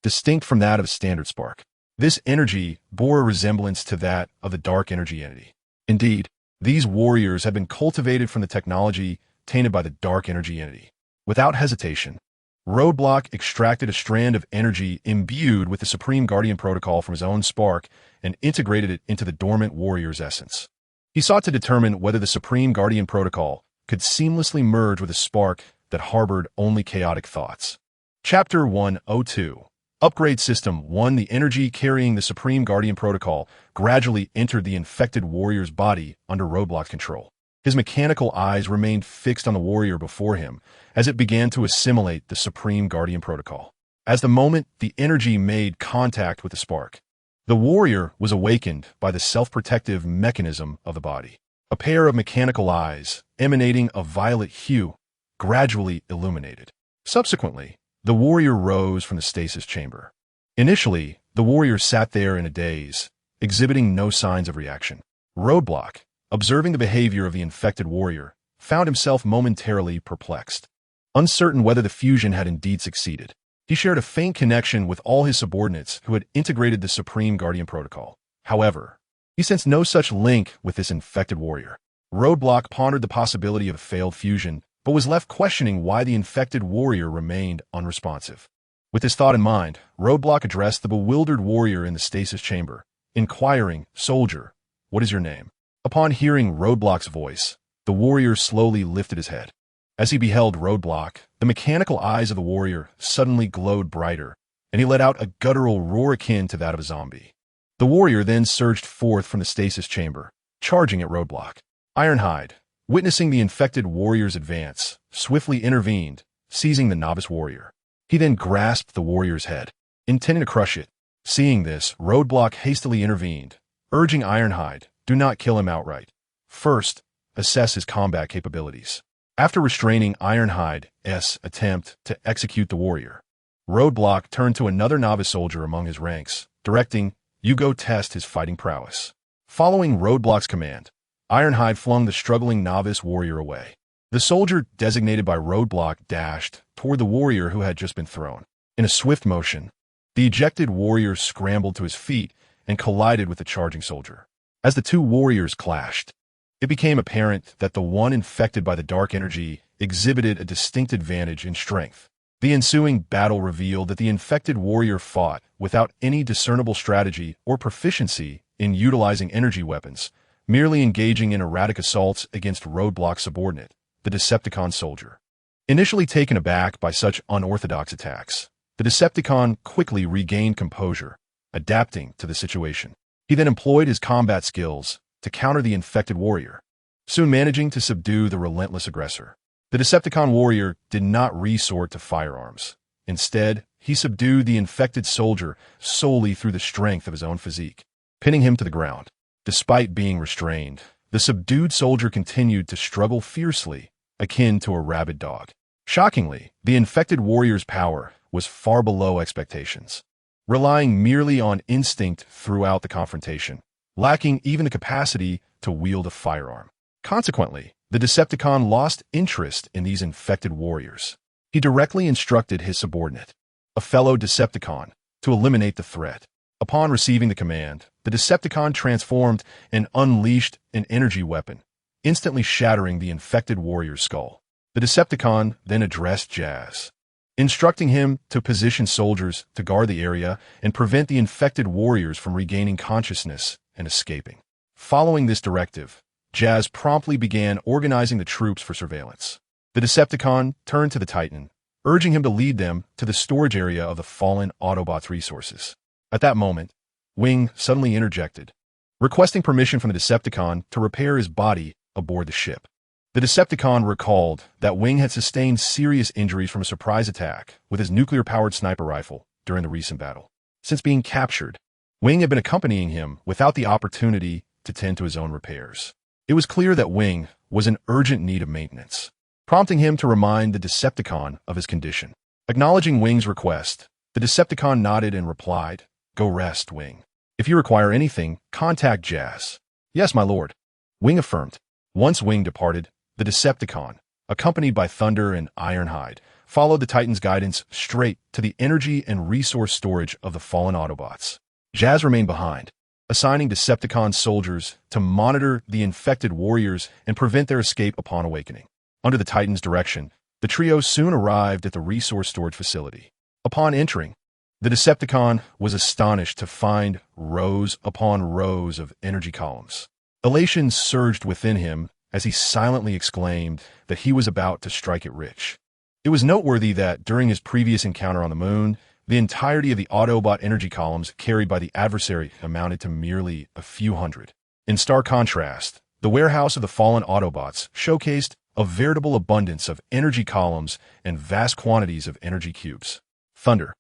distinct from that of a standard spark. This energy bore a resemblance to that of the dark energy entity. Indeed, these warriors had been cultivated from the technology tainted by the dark energy entity. Without hesitation, Roadblock extracted a strand of energy imbued with the Supreme Guardian Protocol from his own spark and integrated it into the dormant warrior's essence. He sought to determine whether the Supreme Guardian Protocol could seamlessly merge with a spark that harbored only chaotic thoughts. Chapter 102. Upgrade System 1. The energy carrying the Supreme Guardian Protocol gradually entered the infected warrior's body under Roadblock's control. His mechanical eyes remained fixed on the warrior before him as it began to assimilate the Supreme Guardian Protocol. As the moment the energy made contact with the spark, the warrior was awakened by the self-protective mechanism of the body. A pair of mechanical eyes, emanating a violet hue, gradually illuminated. Subsequently, the warrior rose from the stasis chamber. Initially, the warrior sat there in a daze, exhibiting no signs of reaction. Roadblock, observing the behavior of the infected warrior, found himself momentarily perplexed. Uncertain whether the fusion had indeed succeeded, he shared a faint connection with all his subordinates who had integrated the Supreme Guardian Protocol. However, he sensed no such link with this infected warrior. Roadblock pondered the possibility of a failed fusion, but was left questioning why the infected warrior remained unresponsive. With this thought in mind, Roadblock addressed the bewildered warrior in the stasis chamber, inquiring, "Soldier, what is your name?" Upon hearing Roadblock's voice, the warrior slowly lifted his head. As he beheld Roadblock, the mechanical eyes of the warrior suddenly glowed brighter, and he let out a guttural roar akin to that of a zombie. The warrior then surged forth from the stasis chamber, charging at Roadblock. Ironhide, witnessing the infected warrior's advance, swiftly intervened, seizing the novice warrior. He then grasped the warrior's head, intending to crush it. Seeing this, Roadblock hastily intervened, urging Ironhide, "Do not kill him outright. First, assess his combat capabilities." After restraining Ironhide's attempt to execute the warrior, Roadblock turned to another novice soldier among his ranks, directing, "You go test his fighting prowess." Following Roadblock's command, Ironhide flung the struggling novice warrior away. The soldier designated by Roadblock dashed toward the warrior who had just been thrown. In a swift motion, the ejected warrior scrambled to his feet and collided with the charging soldier. As the two warriors clashed, it became apparent that the one infected by the dark energy exhibited a distinct advantage in strength. The ensuing battle revealed that the infected warrior fought without any discernible strategy or proficiency in utilizing energy weapons, merely engaging in erratic assaults against Roadblock's subordinate, the Decepticon soldier. Initially taken aback by such unorthodox attacks, the Decepticon quickly regained composure, adapting to the situation. He then employed his combat skills to counter the infected warrior, soon managing to subdue the relentless aggressor. The Decepticon warrior did not resort to firearms. Instead, he subdued the infected soldier solely through the strength of his own physique, pinning him to the ground. Despite being restrained, the subdued soldier continued to struggle fiercely, akin to a rabid dog. Shockingly, the infected warrior's power was far below expectations, relying merely on instinct throughout the confrontation, lacking even the capacity to wield a firearm. Consequently, the Decepticon lost interest in these infected warriors. He directly instructed his subordinate, a fellow Decepticon, to eliminate the threat. Upon receiving the command, the Decepticon transformed and unleashed an energy weapon, instantly shattering the infected warrior's skull. The Decepticon then addressed Jazz, instructing him to position soldiers to guard the area and prevent the infected warriors from regaining consciousness and escaping. Following this directive, Jazz promptly began organizing the troops for surveillance. The Decepticon turned to the Titan, urging him to lead them to the storage area of the fallen Autobots' resources. At that moment, Wing suddenly interjected, requesting permission from the Decepticon to repair his body aboard the ship. The Decepticon recalled that Wing had sustained serious injuries from a surprise attack with his nuclear-powered sniper rifle during the recent battle. Since being captured, Wing had been accompanying him without the opportunity to tend to his own repairs. It was clear that Wing was in urgent need of maintenance. prompting him to remind the Decepticon of his condition. Acknowledging Wing's request, the Decepticon nodded and replied, "Go rest, Wing. If you require anything, contact Jazz." "Yes, my lord," Wing affirmed. Once Wing departed, the Decepticon, accompanied by Thunder and Ironhide, followed the Titan's guidance straight to the energy and resource storage of the fallen Autobots. Jazz remained behind, assigning Decepticon soldiers to monitor the infected warriors and prevent their escape upon awakening. Under the Titan's direction, the trio soon arrived at the resource storage facility. Upon entering, the Decepticon was astonished to find rows upon rows of energy columns. Elation surged within him as he silently exclaimed that he was about to strike it rich. It was noteworthy that during his previous encounter on the moon, the entirety of the Autobot energy columns carried by the adversary amounted to merely a few hundred. In stark contrast, the warehouse of the fallen Autobots showcased a veritable abundance of energy columns and vast quantities of energy cubes. Thunder,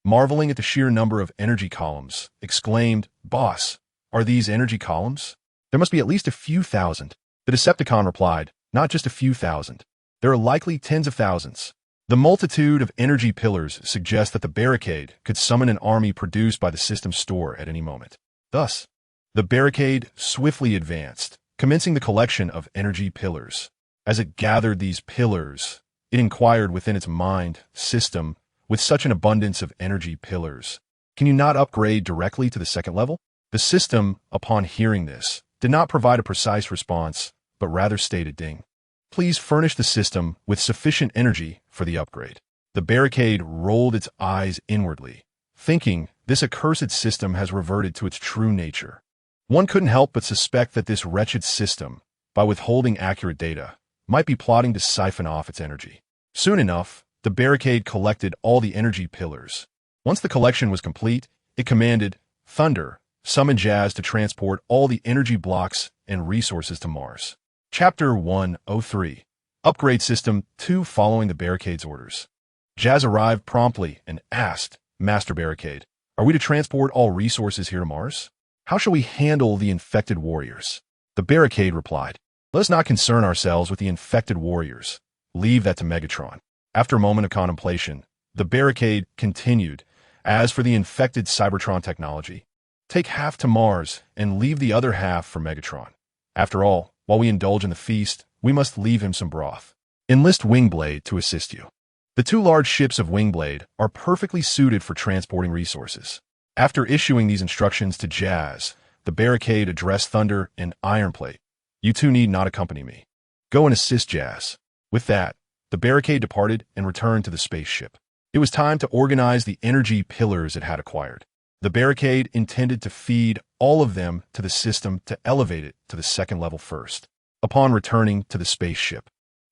marveling at the sheer number of energy columns, exclaimed, "Boss, are these energy columns? There must be at least a few thousand." The Decepticon replied, "Not just a few thousand. There are likely tens of thousands." The multitude of energy pillars suggests that the Barricade could summon an army produced by the system's store at any moment. Thus, the Barricade swiftly advanced, commencing the collection of energy pillars. As it gathered these pillars, it inquired within its mind, "System, with such an abundance of energy pillars, can you not upgrade directly to the second level?" The system, upon hearing this, did not provide a precise response, but rather stated, "Ding. Please furnish the system with sufficient energy for the upgrade." The Barricade rolled its eyes inwardly, thinking this accursed system has reverted to its true nature. One couldn't help but suspect that this wretched system, by withholding accurate data, might be plotting to siphon off its energy. Soon enough, the Barricade collected all the energy pillars. Once the collection was complete, it commanded, "Thunder, summon Jazz to transport all the energy blocks and resources to Mars." Chapter 103. Upgrade System 2. Following the Barricade's orders, Jazz arrived promptly and asked, "Master Barricade, are we to transport all resources here to Mars? How shall we handle the infected warriors?" The Barricade replied, "Let us not concern ourselves with the infected warriors. Leave that to Megatron." After a moment of contemplation, the Barricade continued, "As for the infected Cybertron technology, take half to Mars and leave the other half for Megatron. After all, while we indulge in the feast, we must leave him some broth. Enlist Wingblade to assist you. The two large ships of Wingblade are perfectly suited for transporting resources." After issuing these instructions to Jazz, the Barricade addressed Thunder and Ironplate. "You two need not accompany me. Go and assist Jazz." With that, the Barricade departed and returned to the spaceship. It was time to organize the energy pillars it had acquired. The Barricade intended to feed all of them to the system to elevate it to the second level first. Upon returning to the spaceship,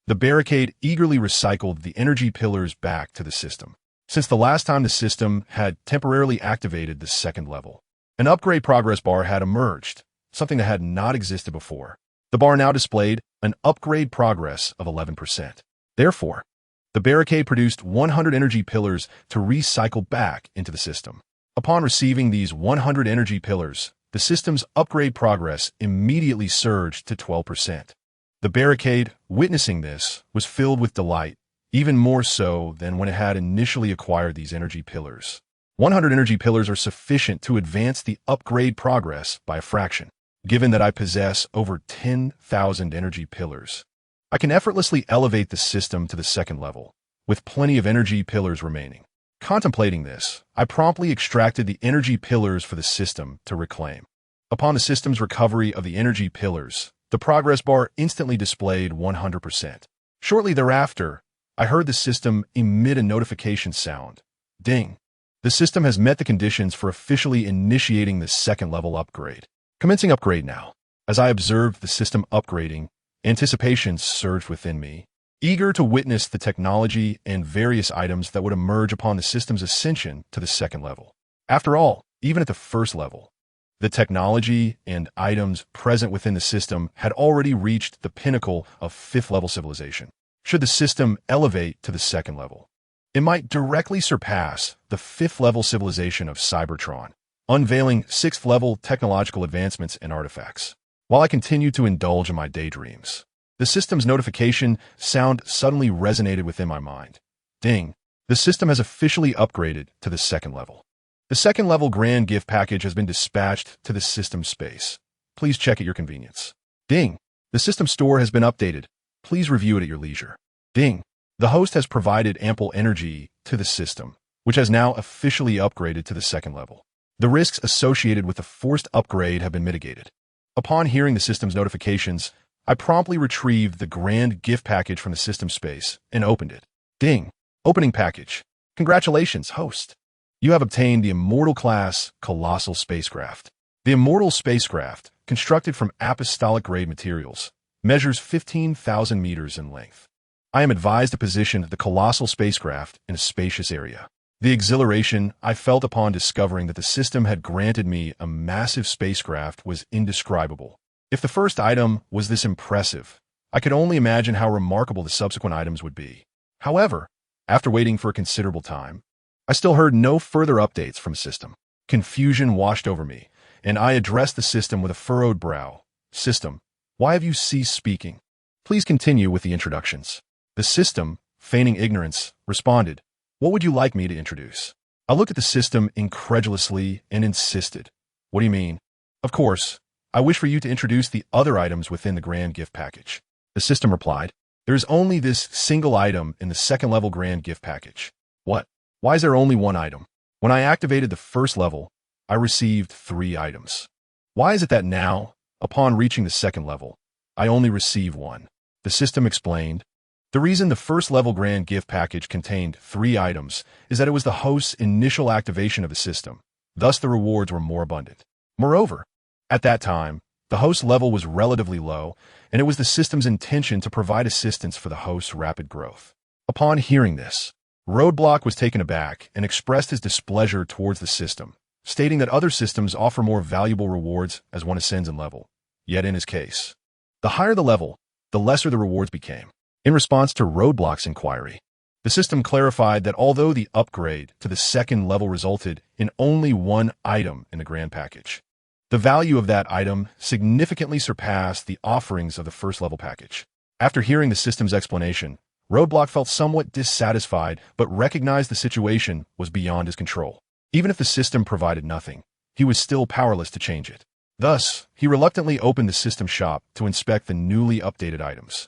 the Barricade eagerly recycled the energy pillars back to the system. Since the last time the system had temporarily activated the second level, an upgrade progress bar had emerged, something that had not existed before. The bar now displayed an upgrade progress of 11%. Therefore, the Barricade produced 100 energy pillars to recycle back into the system. Upon receiving these 100 energy pillars, the system's upgrade progress immediately surged to 12%. The Barricade, witnessing this, was filled with delight, even more so than when it had initially acquired these energy pillars. 100 energy pillars are sufficient to advance the upgrade progress by a fraction. Given that I possess over 10,000 energy pillars, I can effortlessly elevate the system to the second level, with plenty of energy pillars remaining. Contemplating this, I promptly extracted the energy pillars for the system to reclaim. Upon the system's recovery of the energy pillars, the progress bar instantly displayed 100%. Shortly thereafter, I heard the system emit a notification sound. Ding. The system has met the conditions for officially initiating the second level upgrade. Commencing upgrade now. As I observed the system upgrading, anticipation surged within me, eager to witness the technology and various items that would emerge upon the system's ascension to the second level. After all, even at the first level, the technology and items present within the system had already reached the pinnacle of fifth-level civilization. Should the system elevate to the second level, it might directly surpass the fifth-level civilization of Cybertron, unveiling sixth-level technological advancements and artifacts. While I continued to indulge in my daydreams, The system's notification sound suddenly resonated within my mind. Ding. The system has officially upgraded to the second level. The second level grand gift package has been dispatched to the system space. Please check at your convenience. Ding. The system store has been updated. Please review it at your leisure. Ding. The host has provided ample energy to the system, which has now officially upgraded to the second level. The risks associated with the forced upgrade have been mitigated. Upon hearing the system's notifications, I promptly retrieved the grand gift package from the system space and opened it. Ding. Opening package. Congratulations, host. You have obtained the Immortal Class Colossal Spacecraft. The Immortal Spacecraft, constructed from apostolic-grade materials, measures 15,000 meters in length. I am advised to position the Colossal Spacecraft in a spacious area. The exhilaration I felt upon discovering that the system had granted me a massive spacecraft was indescribable. If the first item was this impressive, I could only imagine how remarkable the subsequent items would be. However, after waiting for a considerable time, I still heard no further updates from the system. Confusion washed over me, and I addressed the system with a furrowed brow. System, why have you ceased speaking? Please continue with the introductions. The system, feigning ignorance, responded, What would you like me to introduce? I looked at the system incredulously and insisted, What do you mean? Of course, I wish for you to introduce the other items within the grand gift package. The system replied, There is only this single item in the second level grand gift package. What? Why is there only one item? When I activated the first level, I received 3 items. Why is it that now, upon reaching the second level, I only receive 1? The system explained, The reason the first level grand gift package contained 3 items is that it was the host's initial activation of the system. Thus the rewards were more abundant. Moreover, at that time, the host level was relatively low, and it was the system's intention to provide assistance for the host's rapid growth. Upon hearing this, Roadblock was taken aback and expressed his displeasure towards the system, stating that other systems offer more valuable rewards as one ascends in level. Yet in his case, the higher the level, the lesser the rewards became. In response to Roadblock's inquiry, the system clarified that although the upgrade to the second level resulted in only 1 item in the grand package, the value of that item significantly surpassed the offerings of the first level package. After hearing the system's explanation, Roadblock felt somewhat dissatisfied but recognized the situation was beyond his control. Even if the system provided nothing, he was still powerless to change it. Thus, he reluctantly opened the system shop to inspect the newly updated items.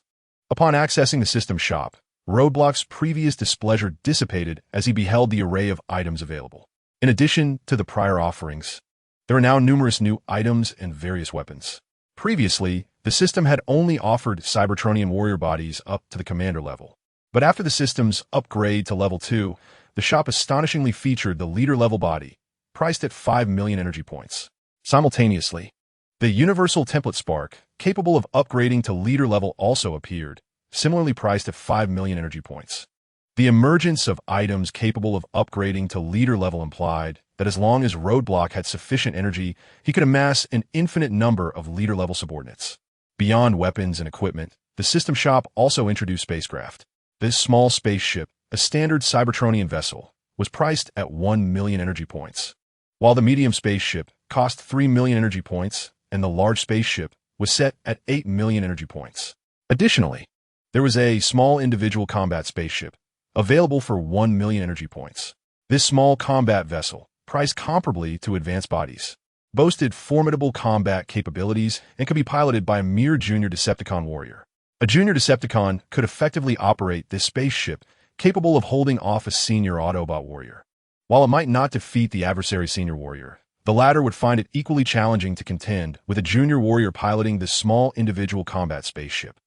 Upon accessing the system shop, Roadblock's previous displeasure dissipated as he beheld the array of items available. In addition to the prior offerings, there are now numerous new items and various weapons. Previously, the system had only offered Cybertronian warrior bodies up to the commander level. But after the system's upgrade to level 2, the shop astonishingly featured the leader-level body, priced at 5 million energy points. Simultaneously, the Universal Template Spark, capable of upgrading to leader level, also appeared, similarly priced at 5 million energy points. The emergence of items capable of upgrading to leader level implied that as long as Roadblock had sufficient energy, he could amass an infinite number of leader-level subordinates. Beyond weapons and equipment, the system shop also introduced spacecraft. This small spaceship, a standard Cybertronian vessel, was priced at 1 million energy points, while the medium spaceship cost 3 million energy points and the large spaceship was set at 8 million energy points. Additionally, there was a small individual combat spaceship, available for 1 million energy points. This small combat vessel, priced comparably to advanced bodies, boasted formidable combat capabilities and could be piloted by a mere junior Decepticon warrior. A junior Decepticon could effectively operate this spaceship, capable of holding off a senior Autobot warrior. While it might not defeat the adversary senior warrior, the latter would find it equally challenging to contend with a junior warrior piloting this small individual combat spaceship.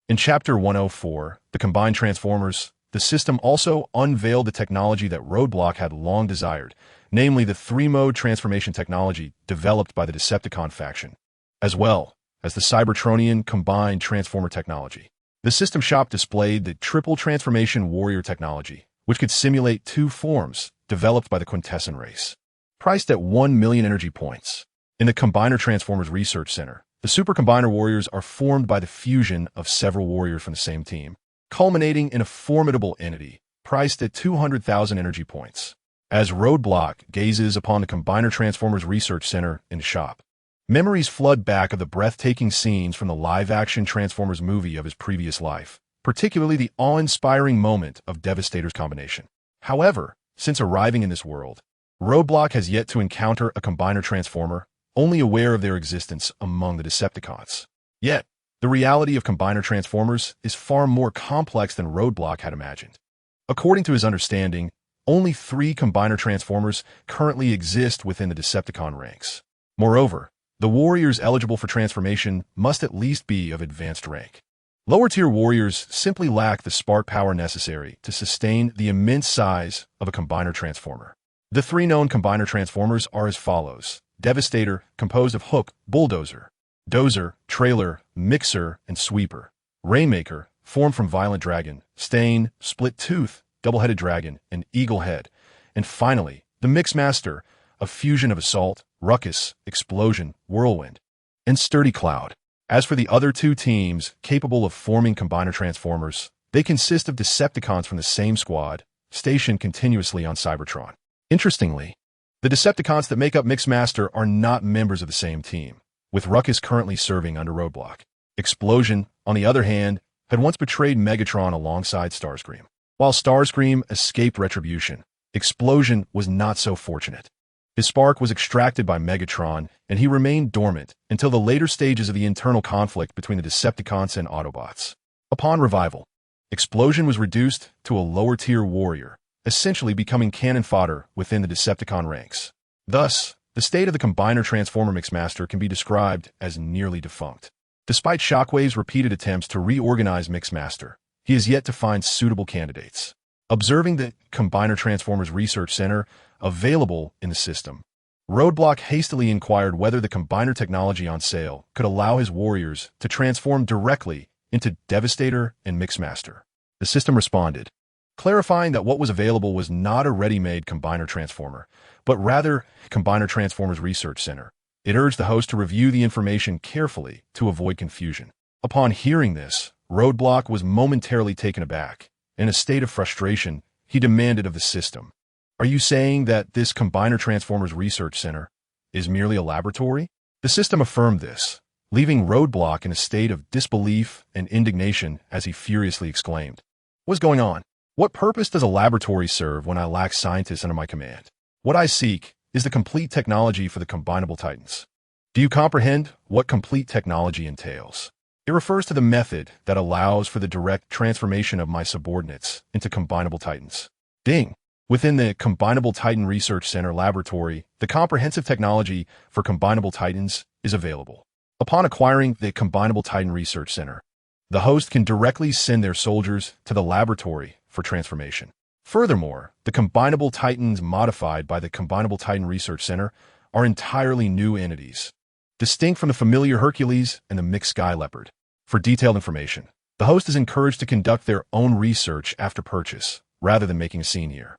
In Chapter 104, The Combined Transformers, the system also unveiled the technology that Roadblock had long desired, namely the 3-mode transformation technology developed by the Decepticon faction, as well as the Cybertronian combined transformer technology. The system shop displayed the triple transformation warrior technology, which could simulate 2 forms developed by the Quintesson race. Priced at 1 million energy points. In the Combiner Transformers Research Center, the Super Combiner warriors are formed by the fusion of several warriors from the same team, culminating in a formidable entity, priced at 200,000 energy points. As Roadblock gazes upon the Combiner Transformers Research Center in the shop, Memories flood back of the breathtaking scenes from the live-action Transformers movie of his previous life, particularly the awe-inspiring moment of Devastator's combination. However, since arriving in this world, Roadblock has yet to encounter a Combiner Transformer, only aware of their existence among the Decepticons. Yet, the reality of Combiner Transformers is far more complex than Roadblock had imagined. According to his understanding, only 3 Combiner Transformers currently exist within the Decepticon ranks. Moreover, the warriors eligible for transformation must at least be of advanced rank. Lower-tier warriors simply lack the spark power necessary to sustain the immense size of a Combiner Transformer. The 3 known Combiner Transformers are as follows: Devastator, composed of Hook, Bulldozer; Dozer, Trailer, Mixer, and Sweeper; Rainmaker, formed from Violent Dragon; Stain, Split Tooth, Double-Headed Dragon, and Eagle Head; and finally, the Mixmaster, a fusion of Assault, Ruckus, Explosion, Whirlwind, and Sturdy Cloud. As for the other 2 teams capable of forming Combiner Transformers, they consist of Decepticons from the same squad, stationed continuously on Cybertron. Interestingly, the Decepticons that make up Mixmaster are not members of the same team, with Ruckus currently serving under Roadblock. Explosion, on the other hand, had once betrayed Megatron alongside Starscream. While Starscream escaped retribution, Explosion was not so fortunate. His spark was extracted by Megatron, and he remained dormant until the later stages of the internal conflict between the Decepticons and Autobots. Upon revival, Explosion was reduced to a lower-tier warrior, essentially becoming cannon fodder within the Decepticon ranks. Thus, the state of the Combiner Transformer Mixmaster can be described as nearly defunct. Despite Shockwave's repeated attempts to reorganize Mixmaster, he has yet to find suitable candidates. Observing the Combiner Transformers Research Center available in the system, Roadblock hastily inquired whether the Combiner technology on sale could allow his warriors to transform directly into Devastator and Mixmaster. The system responded, clarifying that what was available was not a ready-made Combiner Transformer, but rather Combiner Transformers Research Center. It urged the host to review the information carefully to avoid confusion. Upon hearing this, Roadblock was momentarily taken aback. In a state of frustration, he demanded of the system, "Are you saying that this Combiner Transformers Research Center is merely a laboratory?" The system affirmed this, leaving Roadblock in a state of disbelief and indignation as he furiously exclaimed, "What's going on? What purpose does a laboratory serve when I lack scientists under my command? What I seek is the complete technology for the combinable titans. Do you comprehend what complete technology entails? It refers to the method that allows for the direct transformation of my subordinates into combinable titans." Ding! Within the Combinable Titan Research Center laboratory, the comprehensive technology for combinable titans is available. Upon acquiring the Combinable Titan Research Center, the host can directly send their soldiers to the laboratory for transformation. Furthermore, the combinable titans modified by the Combinable Titan Research Center are entirely new entities, distinct from the familiar Hercules and the mixed sky leopard. For detailed information, the host is encouraged to conduct their own research after purchase, rather than making a scene here.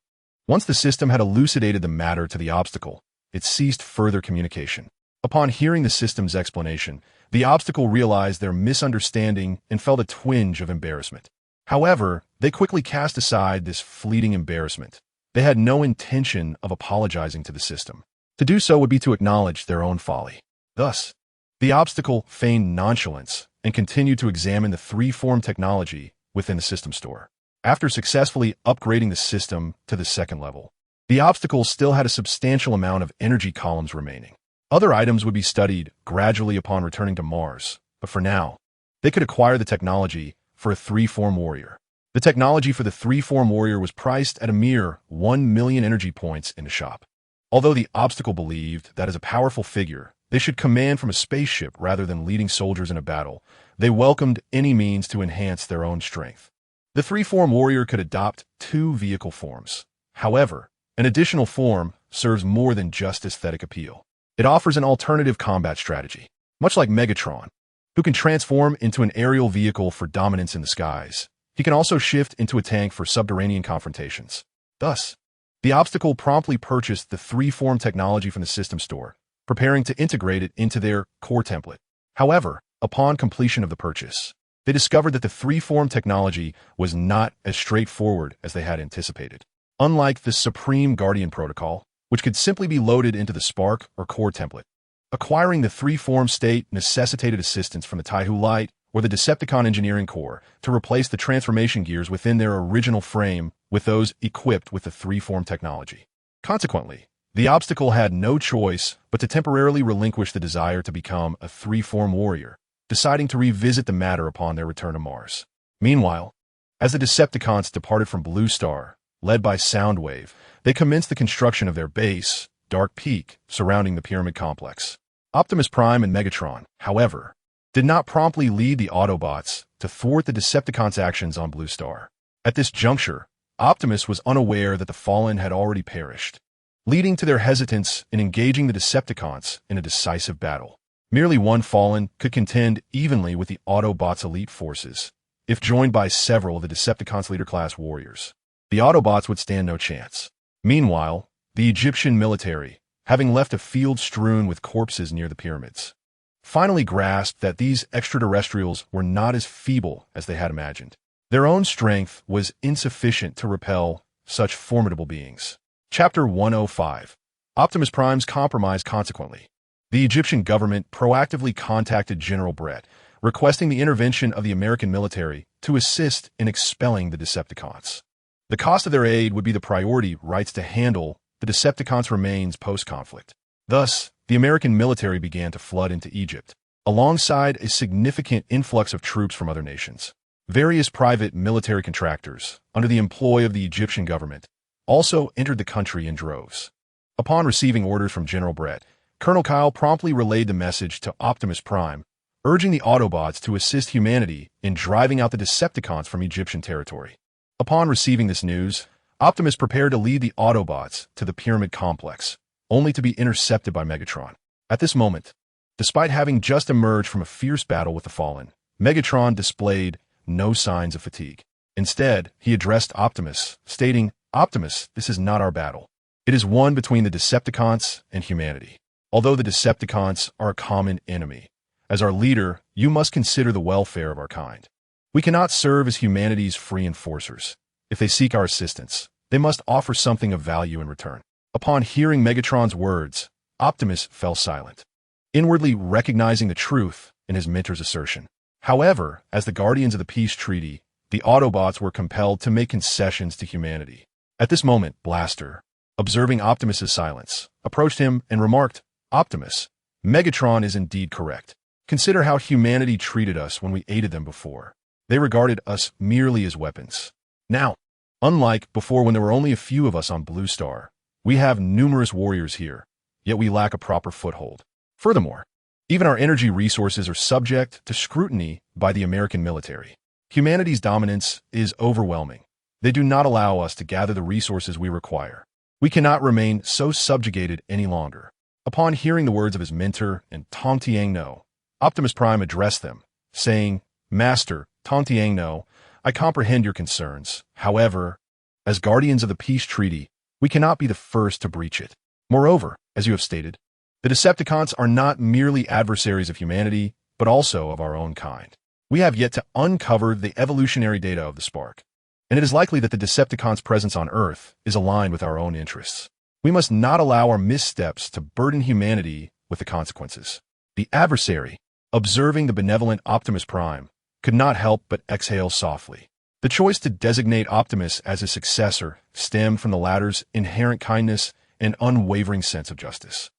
Once the system had elucidated the matter to the obstacle, it ceased further communication. Upon hearing the system's explanation, the obstacle realized their misunderstanding and felt a twinge of embarrassment. However, they quickly cast aside this fleeting embarrassment. They had no intention of apologizing to the system. To do so would be to acknowledge their own folly. Thus, the obstacle feigned nonchalance and continued to examine the 3-form technology within the system store. After successfully upgrading the system to the 2nd level, the obstacle still had a substantial amount of energy columns remaining. Other items would be studied gradually upon returning to Mars, but for now, they could acquire the technology for a 3-form warrior. The technology for the 3-form warrior was priced at a mere 1 million energy points in the shop. Although the obstacle believed that as a powerful figure, they should command from a spaceship rather than leading soldiers in a battle, they welcomed any means to enhance their own strength. The 3-form warrior could adopt 2 vehicle forms. However, an additional form serves more than just aesthetic appeal. It offers an alternative combat strategy. Much like Megatron, who can transform into an aerial vehicle for dominance in the skies, he can also shift into a tank for subterranean confrontations. Thus, the obstacle promptly purchased the 3-form technology from the system store, preparing to integrate it into their core template. However, upon completion of the purchase, they discovered that the 3-form technology was not as straightforward as they had anticipated. Unlike the Supreme Guardian Protocol, which could simply be loaded into the Spark or core template, Acquiring the three-form state necessitated assistance from the Taihu Light or the Decepticon Engineering Corps to replace the transformation gears within their original frame with those equipped with the three-form technology. Consequently, the obstacle had no choice but to temporarily relinquish the desire to become a three-form warrior, deciding to revisit the matter upon their return to Mars. Meanwhile, as the Decepticons departed from Blue Star, led by Soundwave, they commenced the construction of their base, Dark Peak, surrounding the Pyramid Complex. Optimus Prime and Megatron, however, did not promptly lead the Autobots to thwart the Decepticons' actions on Blue Star. At this juncture, Optimus was unaware that the Fallen had already perished, leading to their hesitance in engaging the Decepticons in a decisive battle. Merely one Fallen could contend evenly with the Autobots' elite forces, if joined by several of the Decepticons' leader-class warriors. The Autobots would stand no chance. Meanwhile, the Egyptian military, having left a field strewn with corpses near the pyramids, finally grasped that these extraterrestrials were not as feeble as they had imagined. Their own strength was insufficient to repel such formidable beings. Chapter 105. Optimus Prime's compromise. Consequently, the Egyptian government proactively contacted General Brett, requesting the intervention of the American military to assist in expelling the Decepticons. The cost of their aid would be the priority rights to handle the Decepticons' remains post-conflict. Thus, the American military began to flood into Egypt, alongside a significant influx of troops from other nations. Various private military contractors, under the employ of the Egyptian government, also entered the country in droves. Upon receiving orders from General Brett, Colonel Kyle promptly relayed the message to Optimus Prime, urging the Autobots to assist humanity in driving out the Decepticons from Egyptian territory. Upon receiving this news, Optimus prepared to lead the Autobots to the Pyramid Complex, only to be intercepted by Megatron. At this moment, despite having just emerged from a fierce battle with the Fallen, Megatron displayed no signs of fatigue. Instead, he addressed Optimus, stating, "Optimus, this is not our battle. It is one between the Decepticons and humanity. Although the Decepticons are a common enemy, as our leader, you must consider the welfare of our kind. We cannot serve as humanity's free enforcers. If they seek our assistance, they must offer something of value in return." Upon hearing Megatron's words, Optimus fell silent, inwardly recognizing the truth in his mentor's assertion. However, as the guardians of the peace treaty, the Autobots were compelled to make concessions to humanity. At this moment, Blaster, observing Optimus's silence, approached him and remarked, "Optimus, Megatron is indeed correct. Consider how humanity treated us when we aided them before. They regarded us merely as weapons. Now, unlike before when there were only a few of us on Blue Star, we have numerous warriors here, yet we lack a proper foothold. Furthermore, even our energy resources are subject to scrutiny by the American military. Humanity's dominance is overwhelming. They do not allow us to gather the resources we require. We cannot remain so subjugated any longer." Upon hearing the words of his mentor and Tong Tiangno, Optimus Prime addressed them, saying, "Master, Tong Tiangno, I comprehend your concerns. However, as guardians of the peace treaty, we cannot be the first to breach it. Moreover, as you have stated, the Decepticons are not merely adversaries of humanity, but also of our own kind. We have yet to uncover the evolutionary data of the Spark, and it is likely that the Decepticons' presence on Earth is aligned with our own interests. We must not allow our missteps to burden humanity with the consequences." The adversary, observing the benevolent Optimus Prime, could not help but exhale softly. The choice to designate Optimus as his successor stemmed from the latter's inherent kindness and unwavering sense of justice.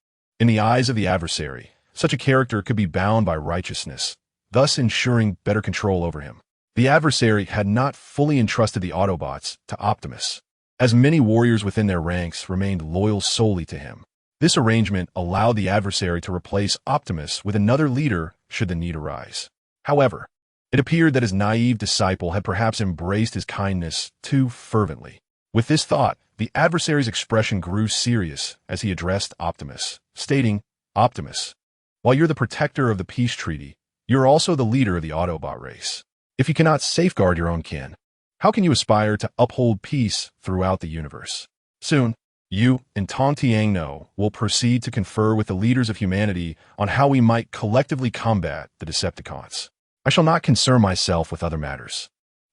In the eyes of the adversary, such a character could be bound by righteousness, thus ensuring better control over him. The adversary had not fully entrusted the Autobots to Optimus, as many warriors within their ranks remained loyal solely to him. This arrangement allowed the adversary to replace Optimus with another leader should the need arise. However, it appeared that his naive disciple had perhaps embraced his kindness too fervently. With this thought, the adversary's expression grew serious as he addressed Optimus, stating, "Optimus, while you're the protector of the peace treaty, you're also the leader of the Autobot race. If you cannot safeguard your own kin, how can you aspire to uphold peace throughout the universe? Soon, you and Tong Tiangno will proceed to confer with the leaders of humanity on how we might collectively combat the Decepticons. I shall not concern myself with other matters.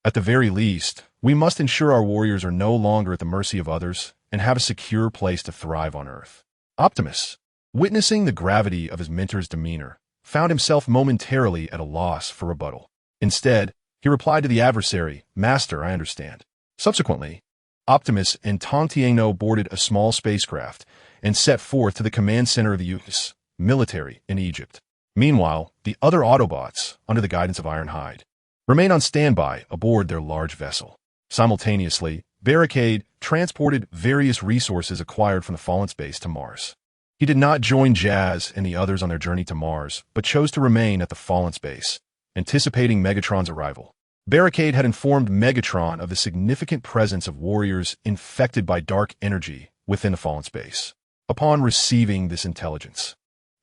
At the very least, we must ensure our warriors are no longer at the mercy of others and have a secure place to thrive on Earth." Optimus, witnessing the gravity of his mentor's demeanor, found himself momentarily at a loss for rebuttal. Instead, he replied to the adversary, "Master, I understand." Subsequently, Optimus and Tongtiano boarded a small spacecraft and set forth to the command center of the U.S. military in Egypt. Meanwhile, the other Autobots, under the guidance of Ironhide, remain on standby aboard their large vessel. Simultaneously, Barricade transported various resources acquired from the fallen space to Mars. He did not join Jazz and the others on their journey to Mars, but chose to remain at the fallen space, anticipating Megatron's arrival. Barricade had informed Megatron of the significant presence of warriors infected by dark energy within the fallen space. Upon receiving this intelligence,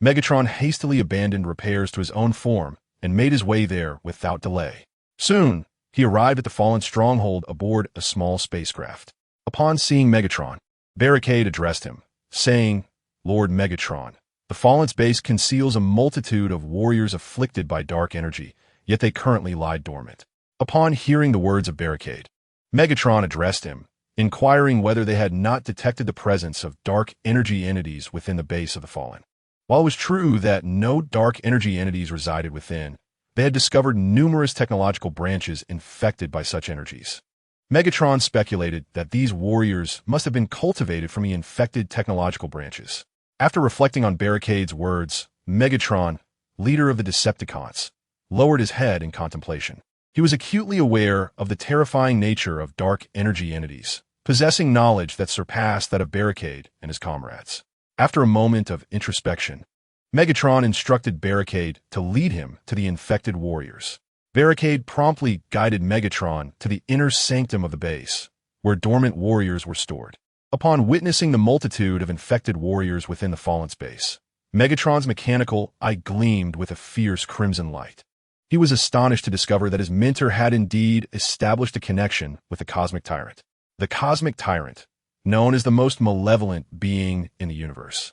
Megatron hastily abandoned repairs to his own form and made his way there without delay. Soon, he arrived at the fallen stronghold aboard a small spacecraft. Upon seeing Megatron, Barricade addressed him, saying, "Lord Megatron, the fallen space conceals a multitude of warriors afflicted by dark energy, yet they currently lie dormant." Upon hearing the words of Barricade, Megatron addressed him, inquiring whether they had not detected the presence of dark energy entities within the base of the fallen. While it was true that no dark energy entities resided within, they had discovered numerous technological branches infected by such energies. Megatron speculated that these warriors must have been cultivated from the infected technological branches. After reflecting on Barricade's words, Megatron, leader of the Decepticons, lowered his head in contemplation. He was acutely aware of the terrifying nature of dark energy entities, possessing knowledge that surpassed that of Barricade and his comrades. After a moment of introspection, Megatron instructed Barricade to lead him to the infected warriors. Barricade promptly guided Megatron to the inner sanctum of the base, where dormant warriors were stored. Upon witnessing the multitude of infected warriors within the fallen space, Megatron's mechanical eye gleamed with a fierce crimson light. He was astonished to discover that his mentor had indeed established a connection with the Cosmic Tyrant. The Cosmic Tyrant, known as the most malevolent being in the universe,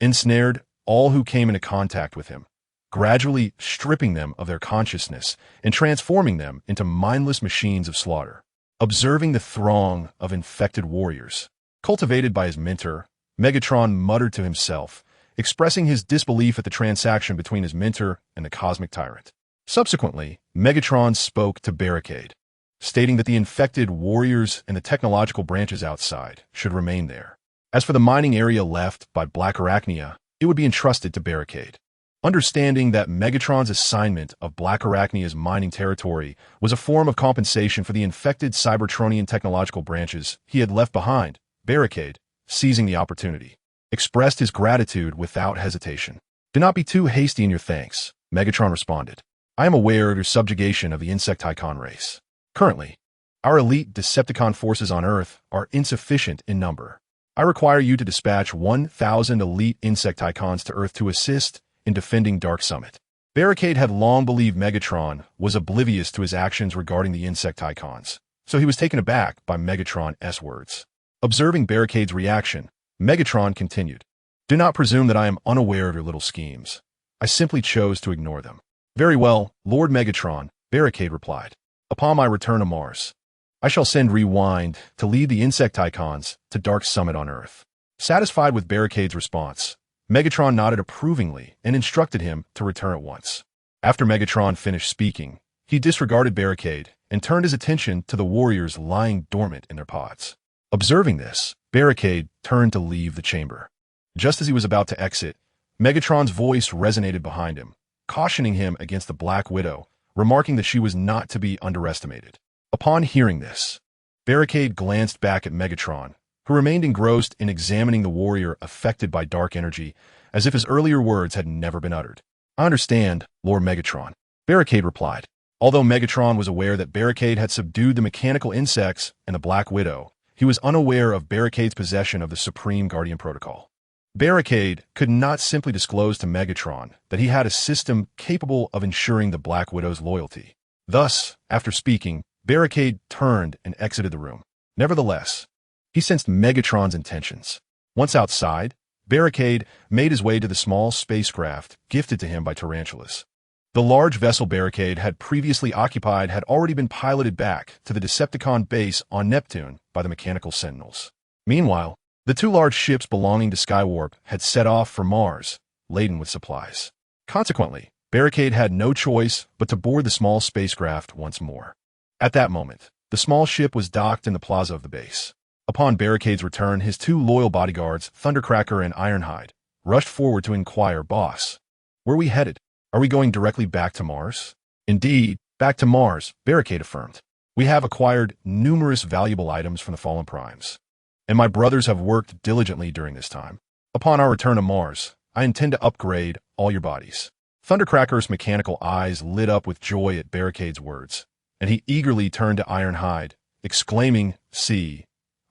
ensnared all who came into contact with him, gradually stripping them of their consciousness and transforming them into mindless machines of slaughter. Observing the throng of infected warriors, cultivated by his mentor, Megatron muttered to himself, expressing his disbelief at the transaction between his mentor and the Cosmic Tyrant. Subsequently, Megatron spoke to Barricade, stating that the infected warriors and the technological branches outside should remain there. As for the mining area left by Black Arachnia, it would be entrusted to Barricade. Understanding that Megatron's assignment of Black Arachnia's mining territory was a form of compensation for the infected Cybertronian technological branches he had left behind, Barricade, seizing the opportunity, expressed his gratitude without hesitation. "Do not be too hasty in your thanks," Megatron responded. "I am aware of your subjugation of the Insecticon race. Currently, our elite Decepticon forces on Earth are insufficient in number. I require you to dispatch 1,000 elite Insecticons to Earth to assist in defending Dark Summit." Barricade had long believed Megatron was oblivious to his actions regarding the Insecticons, so he was taken aback by Megatron's words. Observing Barricade's reaction, Megatron continued, "Do not presume that I am unaware of your little schemes. I simply chose to ignore them." "Very well, Lord Megatron," Barricade replied. "Upon my return to Mars, I shall send Rewind to lead the Insecticons to Dark Summit on Earth." Satisfied with Barricade's response, Megatron nodded approvingly and instructed him to return at once. After Megatron finished speaking, he disregarded Barricade and turned his attention to the warriors lying dormant in their pods. Observing this, Barricade turned to leave the chamber. Just as he was about to exit, Megatron's voice resonated behind him, cautioning him against the Black Widow, remarking that she was not to be underestimated. Upon hearing this, Barricade glanced back at Megatron, who remained engrossed in examining the warrior affected by dark energy, as if his earlier words had never been uttered. "I understand, Lord Megatron," Barricade replied. Although Megatron was aware that Barricade had subdued the mechanical insects and the Black Widow, he was unaware of Barricade's possession of the Supreme Guardian Protocol. Barricade could not simply disclose to Megatron that he had a system capable of ensuring the Black Widow's loyalty. Thus, after speaking, Barricade turned and exited the room. Nevertheless, he sensed Megatron's intentions. Once outside, Barricade made his way to the small spacecraft gifted to him by Tarantulas. The large vessel Barricade had previously occupied had already been piloted back to the Decepticon base on Neptune by the mechanical sentinels. Meanwhile, The two large ships belonging to Skywarp had set off for Mars, laden with supplies. Consequently, Barricade had no choice but to board the small spacecraft once more. At that moment, the small ship was docked in the plaza of the base. Upon Barricade's return, his two loyal bodyguards, Thundercracker and Ironhide, rushed forward to inquire, "Boss, where are we headed? Are we going directly back to Mars?" "Indeed, back to Mars," Barricade affirmed. "We have acquired numerous valuable items from the fallen primes, and my brothers have worked diligently during this time. Upon our return to Mars, I intend to upgrade all your bodies." Thundercracker's mechanical eyes lit up with joy at Barricade's words, and he eagerly turned to Ironhide, exclaiming, "See,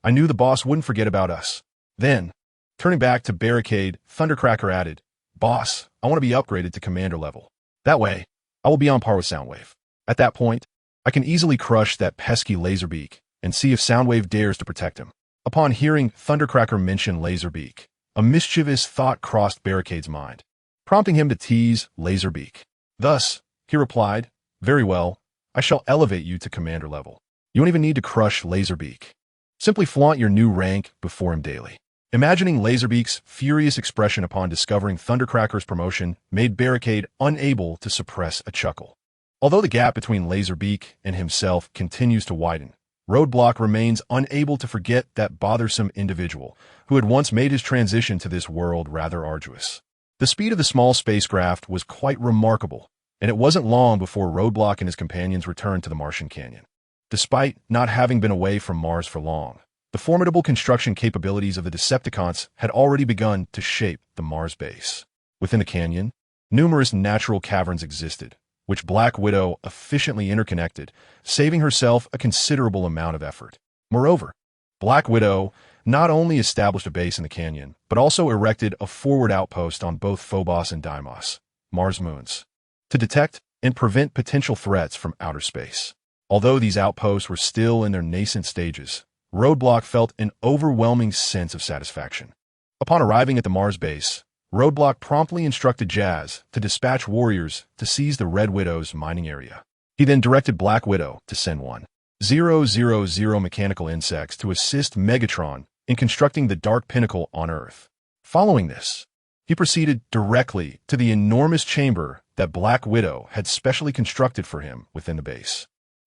I knew the boss wouldn't forget about us." Then, turning back to Barricade, Thundercracker added, "Boss, I want to be upgraded to commander level. That way, I will be on par with Soundwave. At that point, I can easily crush that pesky Laserbeak and see if Soundwave dares to protect him." Upon hearing Thundercracker mention Laserbeak, a mischievous thought crossed Barricade's mind, prompting him to tease Laserbeak. Thus, he replied, "Very well, I shall elevate you to commander level. You don't even need to crush Laserbeak. Simply flaunt your new rank before him daily." Imagining Laserbeak's furious expression upon discovering Thundercracker's promotion made Barricade unable to suppress a chuckle. Although the gap between Laserbeak and himself continues to widen, Roadblock remains unable to forget that bothersome individual who had once made his transition to this world rather arduous. The speed of the small spacecraft was quite remarkable, and it wasn't long before Roadblock and his companions returned to the Martian Canyon. Despite not having been away from Mars for long, the formidable construction capabilities of the Decepticons had already begun to shape the Mars base. Within the canyon, numerous natural caverns existed, which Black Widow efficiently interconnected, saving herself a considerable amount of effort. Moreover, Black Widow not only established a base in the canyon, but also erected a forward outpost on both Phobos and Deimos, Mars moons, to detect and prevent potential threats from outer space. Although these outposts were still in their nascent stages, Roadblock felt an overwhelming sense of satisfaction. Upon arriving at the Mars base, Roadblock promptly instructed Jazz to dispatch warriors to seize the Red Widow's mining area. He then directed Black Widow to send 1,000 mechanical insects to assist Megatron in constructing the Dark Pinnacle on Earth. Following this, he proceeded directly to the enormous chamber that Black Widow had specially constructed for him within the base.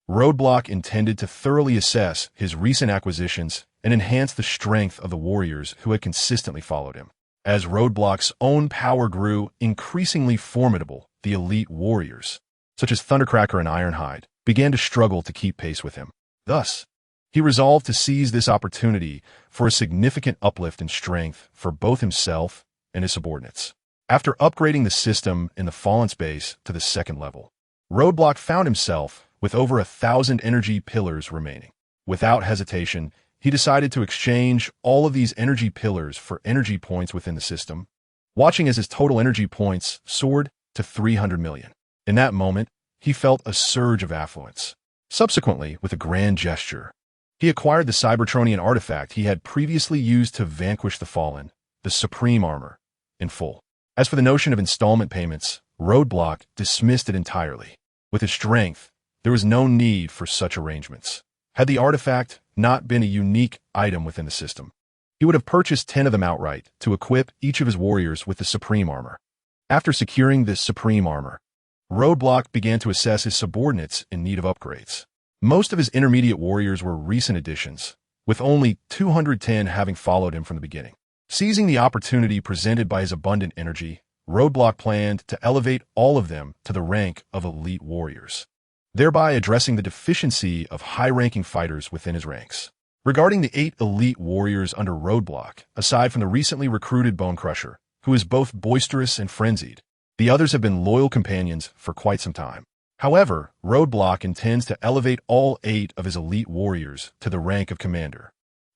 Roadblock intended to thoroughly assess his recent acquisitions and enhance the strength of the warriors who had consistently followed him. As Roadblock's own power grew increasingly formidable, the elite warriors, such as Thundercracker and Ironhide, began to struggle to keep pace with him. Thus, he resolved to seize this opportunity for a significant uplift in strength for both himself and his subordinates. After upgrading the system in the Fallen Space to the second level, Roadblock found himself with over 1,000 energy pillars remaining. Without hesitation, he decided to exchange all of these energy pillars for energy points within the system, watching as his total energy points soared to 300 million. In that moment, he felt a surge of affluence. Subsequently, with a grand gesture, he acquired the Cybertronian artifact he had previously used to vanquish the Fallen, the Supreme Armor, in full. As for the notion of installment payments, Roadblock dismissed it entirely. With his strength, there was no need for such arrangements. Had the artifact not been a unique item within the system, he would have purchased 10 of them outright to equip each of his warriors with the Supreme Armor. After securing this Supreme Armor, Roadblock began to assess his subordinates in need of upgrades. Most of his intermediate warriors were recent additions, with only 210 having followed him from the beginning. Seizing the opportunity presented by his abundant energy, Roadblock planned to elevate all of them to the rank of elite warriors, thereby addressing the deficiency of high-ranking fighters within his ranks. Regarding the 8 elite warriors under Roadblock, aside from the recently recruited Bone Crusher, who is both boisterous and frenzied, the others have been loyal companions for quite some time. However, Roadblock intends to elevate all 8 of his elite warriors to the rank of commander.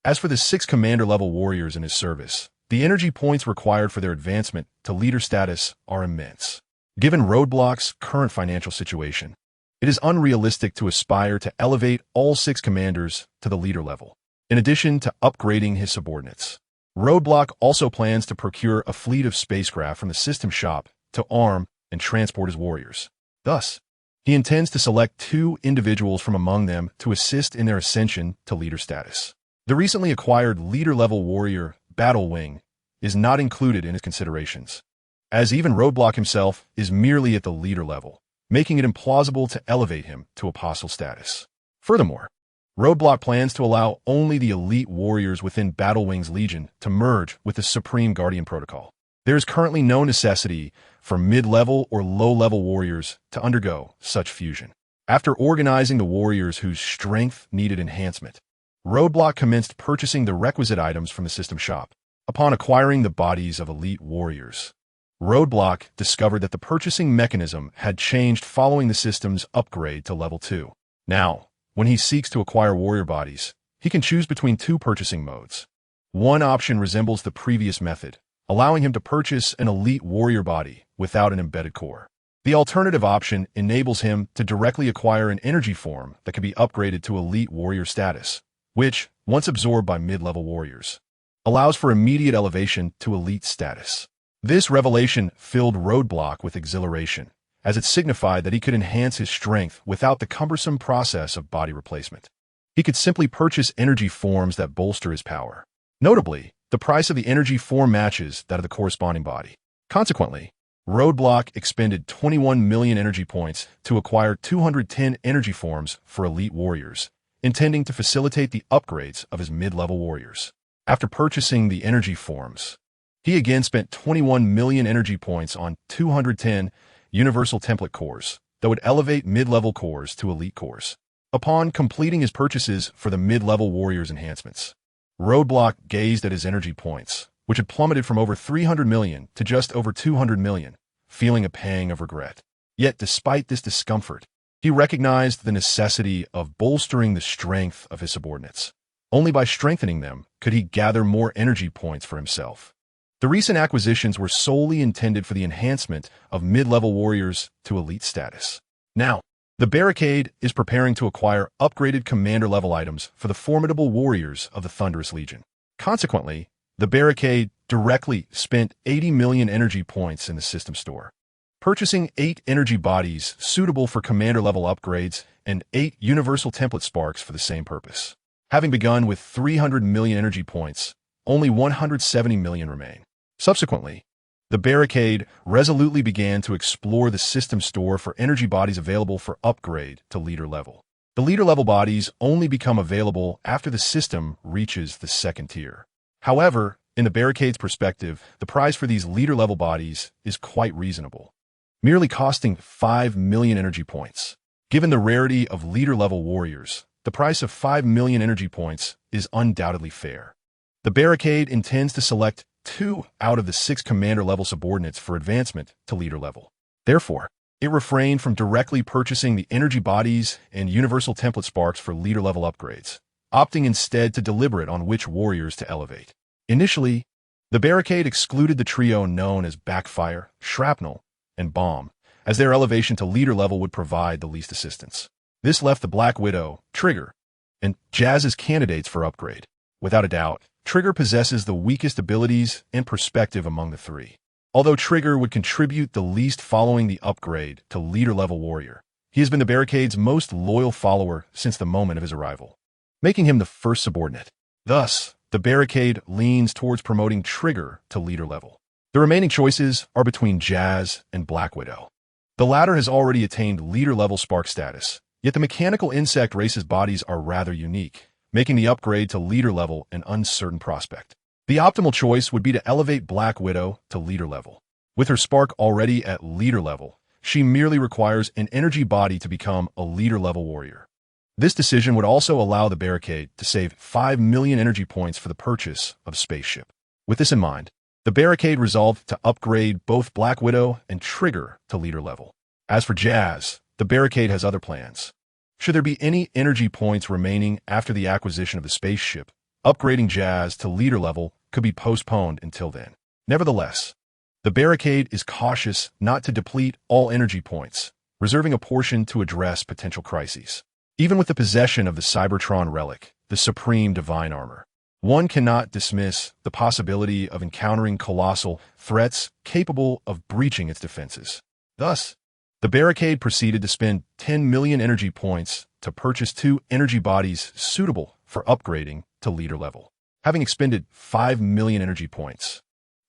As for the 6 commander-level warriors in his service, the energy points required for their advancement to leader status are immense. Given Roadblock's current financial situation, it is unrealistic to aspire to elevate all 6 commanders to the leader level. In addition to upgrading his subordinates, Roadblock also plans to procure a fleet of spacecraft from the system shop to arm and transport his warriors. Thus, he intends to select 2 individuals from among them to assist in their ascension to leader status. The recently acquired leader-level warrior battle wing is not included in his considerations, as even Roadblock himself is merely at the leader level, making it implausible to elevate him to apostle status. Furthermore, Roadblock plans to allow only the elite warriors within Battlewing's Legion to merge with the Supreme Guardian Protocol. There is currently no necessity for mid-level or low-level warriors to undergo such fusion. After organizing the warriors whose strength needed enhancement, Roadblock commenced purchasing the requisite items from the system shop. Upon acquiring the bodies of elite warriors, Roadblock discovered that the purchasing mechanism had changed following the system's upgrade to level 2. Now, when he seeks to acquire warrior bodies, he can choose between two purchasing modes. One option resembles the previous method, allowing him to purchase an elite warrior body without an embedded core. The alternative option enables him to directly acquire an energy form that can be upgraded to elite warrior status, which, once absorbed by mid-level warriors, allows for immediate elevation to elite status. This revelation filled Roadblock with exhilaration, as it signified that he could enhance his strength without the cumbersome process of body replacement. He could simply purchase energy forms that bolster his power. Notably, the price of the energy form matches that of the corresponding body. Consequently, Roadblock expended 21 million energy points to acquire 210 energy forms for elite warriors, intending to facilitate the upgrades of his mid-level warriors. After purchasing the energy forms, he again spent 21 million energy points on 210 universal template cores that would elevate mid-level cores to elite cores. Upon completing his purchases for the mid-level warriors enhancements, Roadblock gazed at his energy points, which had plummeted from over 300 million to just over 200 million, feeling a pang of regret. Yet despite this discomfort, he recognized the necessity of bolstering the strength of his subordinates. Only by strengthening them could he gather more energy points for himself. The recent acquisitions were solely intended for the enhancement of mid-level warriors to elite status. Now, the Barricade is preparing to acquire upgraded commander-level items for the formidable warriors of the Thunderous Legion. Consequently, the Barricade directly spent 80 million energy points in the system store, purchasing 8 energy bodies suitable for commander-level upgrades and 8 universal template sparks for the same purpose. Having begun with 300 million energy points, only 170 million remain. Subsequently, the Barricade resolutely began to explore the system store for energy bodies available for upgrade to leader level. The leader level bodies only become available after the system reaches the second tier. However, in the Barricade's perspective, the price for these leader level bodies is quite reasonable, merely costing 5 million energy points. Given the rarity of leader level warriors, the price of 5 million energy points is undoubtedly fair. The Barricade intends to select 2 out of the 6 commander-level subordinates for advancement to leader level. Therefore, it refrained from directly purchasing the energy bodies and universal template sparks for leader-level upgrades, opting instead to deliberate on which warriors to elevate. Initially, the Barricade excluded the trio known as Backfire, Shrapnel, and Bomb, as their elevation to leader level would provide the least assistance. This left the Black Widow, Trigger, and Jazz as candidates for upgrade. Without a doubt, Trigger possesses the weakest abilities and perspective among the 3. Although Trigger would contribute the least following the upgrade to leader-level warrior, he has been the Barricade's most loyal follower since the moment of his arrival, making him the first subordinate. Thus, the Barricade leans towards promoting Trigger to leader level. The remaining choices are between Jazz and Black Widow. The latter has already attained leader-level spark status, yet the mechanical insect race's bodies are rather unique, making the upgrade to leader level an uncertain prospect. The optimal choice would be to elevate Black Widow to leader level. With her spark already at leader level, she merely requires an energy body to become a leader level warrior. This decision would also allow the Barricade to save 5 million energy points for the purchase of spaceship. With this in mind, the Barricade resolved to upgrade both Black Widow and Trigger to leader level. As for Jazz, the Barricade has other plans. Should there be any energy points remaining after the acquisition of the spaceship, upgrading Jazz to leader level could be postponed until then. Nevertheless, the Barricade is cautious not to deplete all energy points, reserving a portion to address potential crises. Even with the possession of the Cybertron relic, the Supreme Divine Armor, one cannot dismiss the possibility of encountering colossal threats capable of breaching its defenses. Thus, the Barricade proceeded to spend 10 million energy points to purchase 2 energy bodies suitable for upgrading to leader level. Having expended 5 million energy points,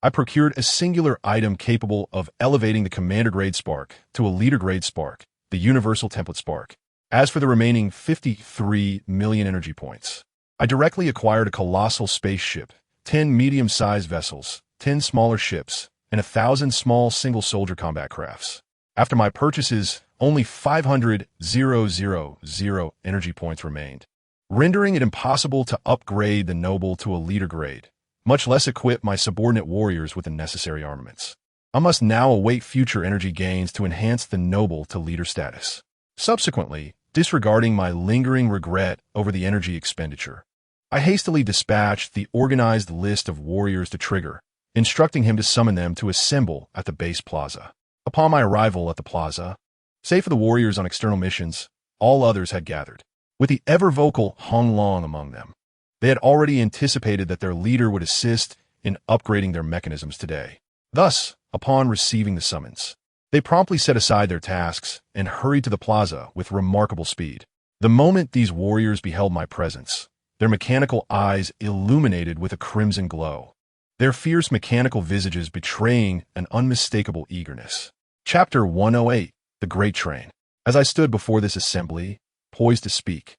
I procured a singular item capable of elevating the commander-grade spark to a leader-grade spark, the universal template spark. As for the remaining 53 million energy points, I directly acquired a colossal spaceship, 10 medium-sized vessels, 10 smaller ships, and 1,000 small single-soldier combat crafts. After my purchases, only 500,000 energy points remained, rendering it impossible to upgrade the noble to a leader grade, much less equip my subordinate warriors with the necessary armaments. I must now await future energy gains to enhance the noble to leader status. Subsequently, disregarding my lingering regret over the energy expenditure, I hastily dispatched the organized list of warriors to Trigger, instructing him to summon them to assemble at the base plaza. Upon my arrival at the plaza, save for the warriors on external missions, all others had gathered, with the ever-vocal Hong Long among them. They had already anticipated that their leader would assist in upgrading their mechanisms today. Thus, upon receiving the summons, they promptly set aside their tasks and hurried to the plaza with remarkable speed. The moment these warriors beheld my presence, their mechanical eyes illuminated with a crimson glow, their fierce mechanical visages betraying an unmistakable eagerness. Chapter 108, The Great Train. As I stood before this assembly, poised to speak,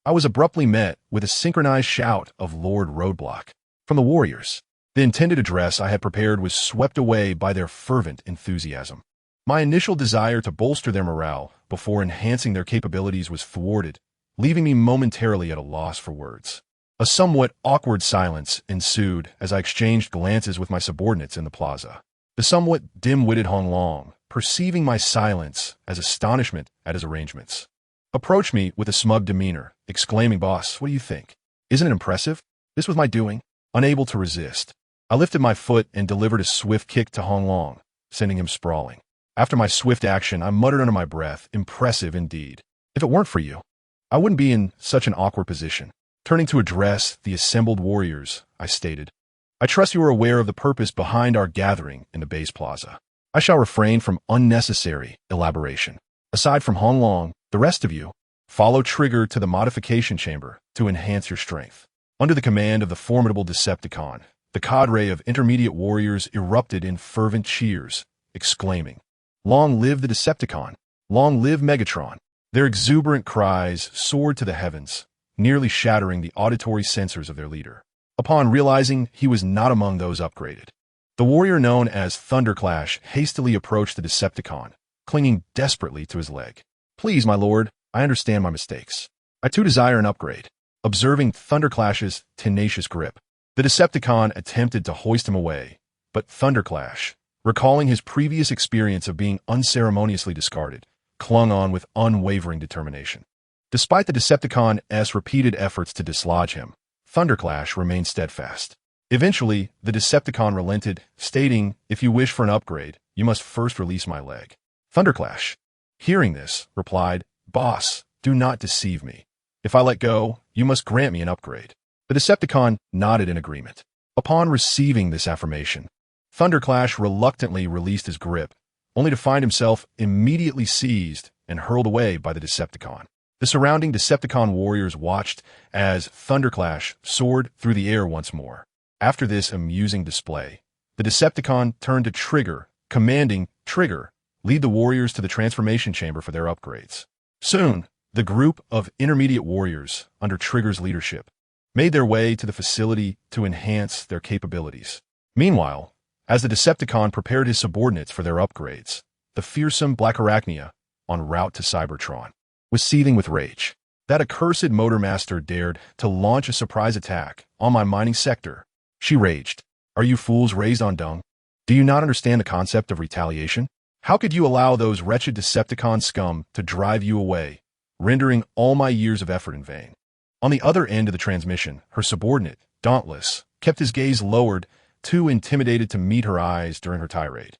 I was abruptly met with a synchronized shout of Lord Roadblock from the warriors. The intended address I had prepared was swept away by their fervent enthusiasm. My initial desire to bolster their morale before enhancing their capabilities was thwarted, leaving me momentarily at a loss for words. A somewhat awkward silence ensued as I exchanged glances with my subordinates in the plaza. The somewhat dim-witted Hong Long, perceiving my silence as astonishment at his arrangements, approached me with a smug demeanor, exclaiming, "Boss, what do you think? Isn't it impressive? This was my doing." Unable to resist, I lifted my foot and delivered a swift kick to Hong Long, sending him sprawling. After my swift action, I muttered under my breath, "Impressive indeed. If it weren't for you, I wouldn't be in such an awkward position." Turning to address the assembled warriors, I stated, "I trust you are aware of the purpose behind our gathering in the base plaza. I shall refrain from unnecessary elaboration. Aside from Hong Long, the rest of you, follow Trigger to the modification chamber to enhance your strength." Under the command of the formidable Decepticon, the cadre of intermediate warriors erupted in fervent cheers, exclaiming, "Long live the Decepticon! Long live Megatron!" Their exuberant cries soared to the heavens, nearly shattering the auditory sensors of their leader. Upon realizing he was not among those upgraded, the warrior known as Thunderclash hastily approached the Decepticon, clinging desperately to his leg. "Please, my lord, I understand my mistakes. I too desire an upgrade." Observing Thunderclash's tenacious grip, the Decepticon attempted to hoist him away, but Thunderclash, recalling his previous experience of being unceremoniously discarded, clung on with unwavering determination. Despite the Decepticon's repeated efforts to dislodge him, Thunderclash remained steadfast. Eventually, the Decepticon relented, stating, "If you wish for an upgrade, you must first release my leg." Thunderclash, hearing this, replied, "Boss, do not deceive me. If I let go, you must grant me an upgrade." The Decepticon nodded in agreement. Upon receiving this affirmation, Thunderclash reluctantly released his grip, only to find himself immediately seized and hurled away by the Decepticon. The surrounding Decepticon warriors watched as Thunderclash soared through the air once more. After this amusing display, the Decepticon turned to Trigger, commanding, "Trigger, lead the warriors to the transformation chamber for their upgrades." Soon, the group of intermediate warriors, under Trigger's leadership, made their way to the facility to enhance their capabilities. Meanwhile, as the Decepticon prepared his subordinates for their upgrades, the fearsome Blackarachnia, en route to Cybertron, was seething with rage. That accursed Motormaster dared to launch a surprise attack on my mining sector. She raged. "Are you fools raised on dung? Do you not understand the concept of retaliation? How could you allow those wretched Decepticon scum to drive you away, rendering all my years of effort in vain?" On the other end of the transmission, her subordinate, Dauntless, kept his gaze lowered, too intimidated to meet her eyes during her tirade.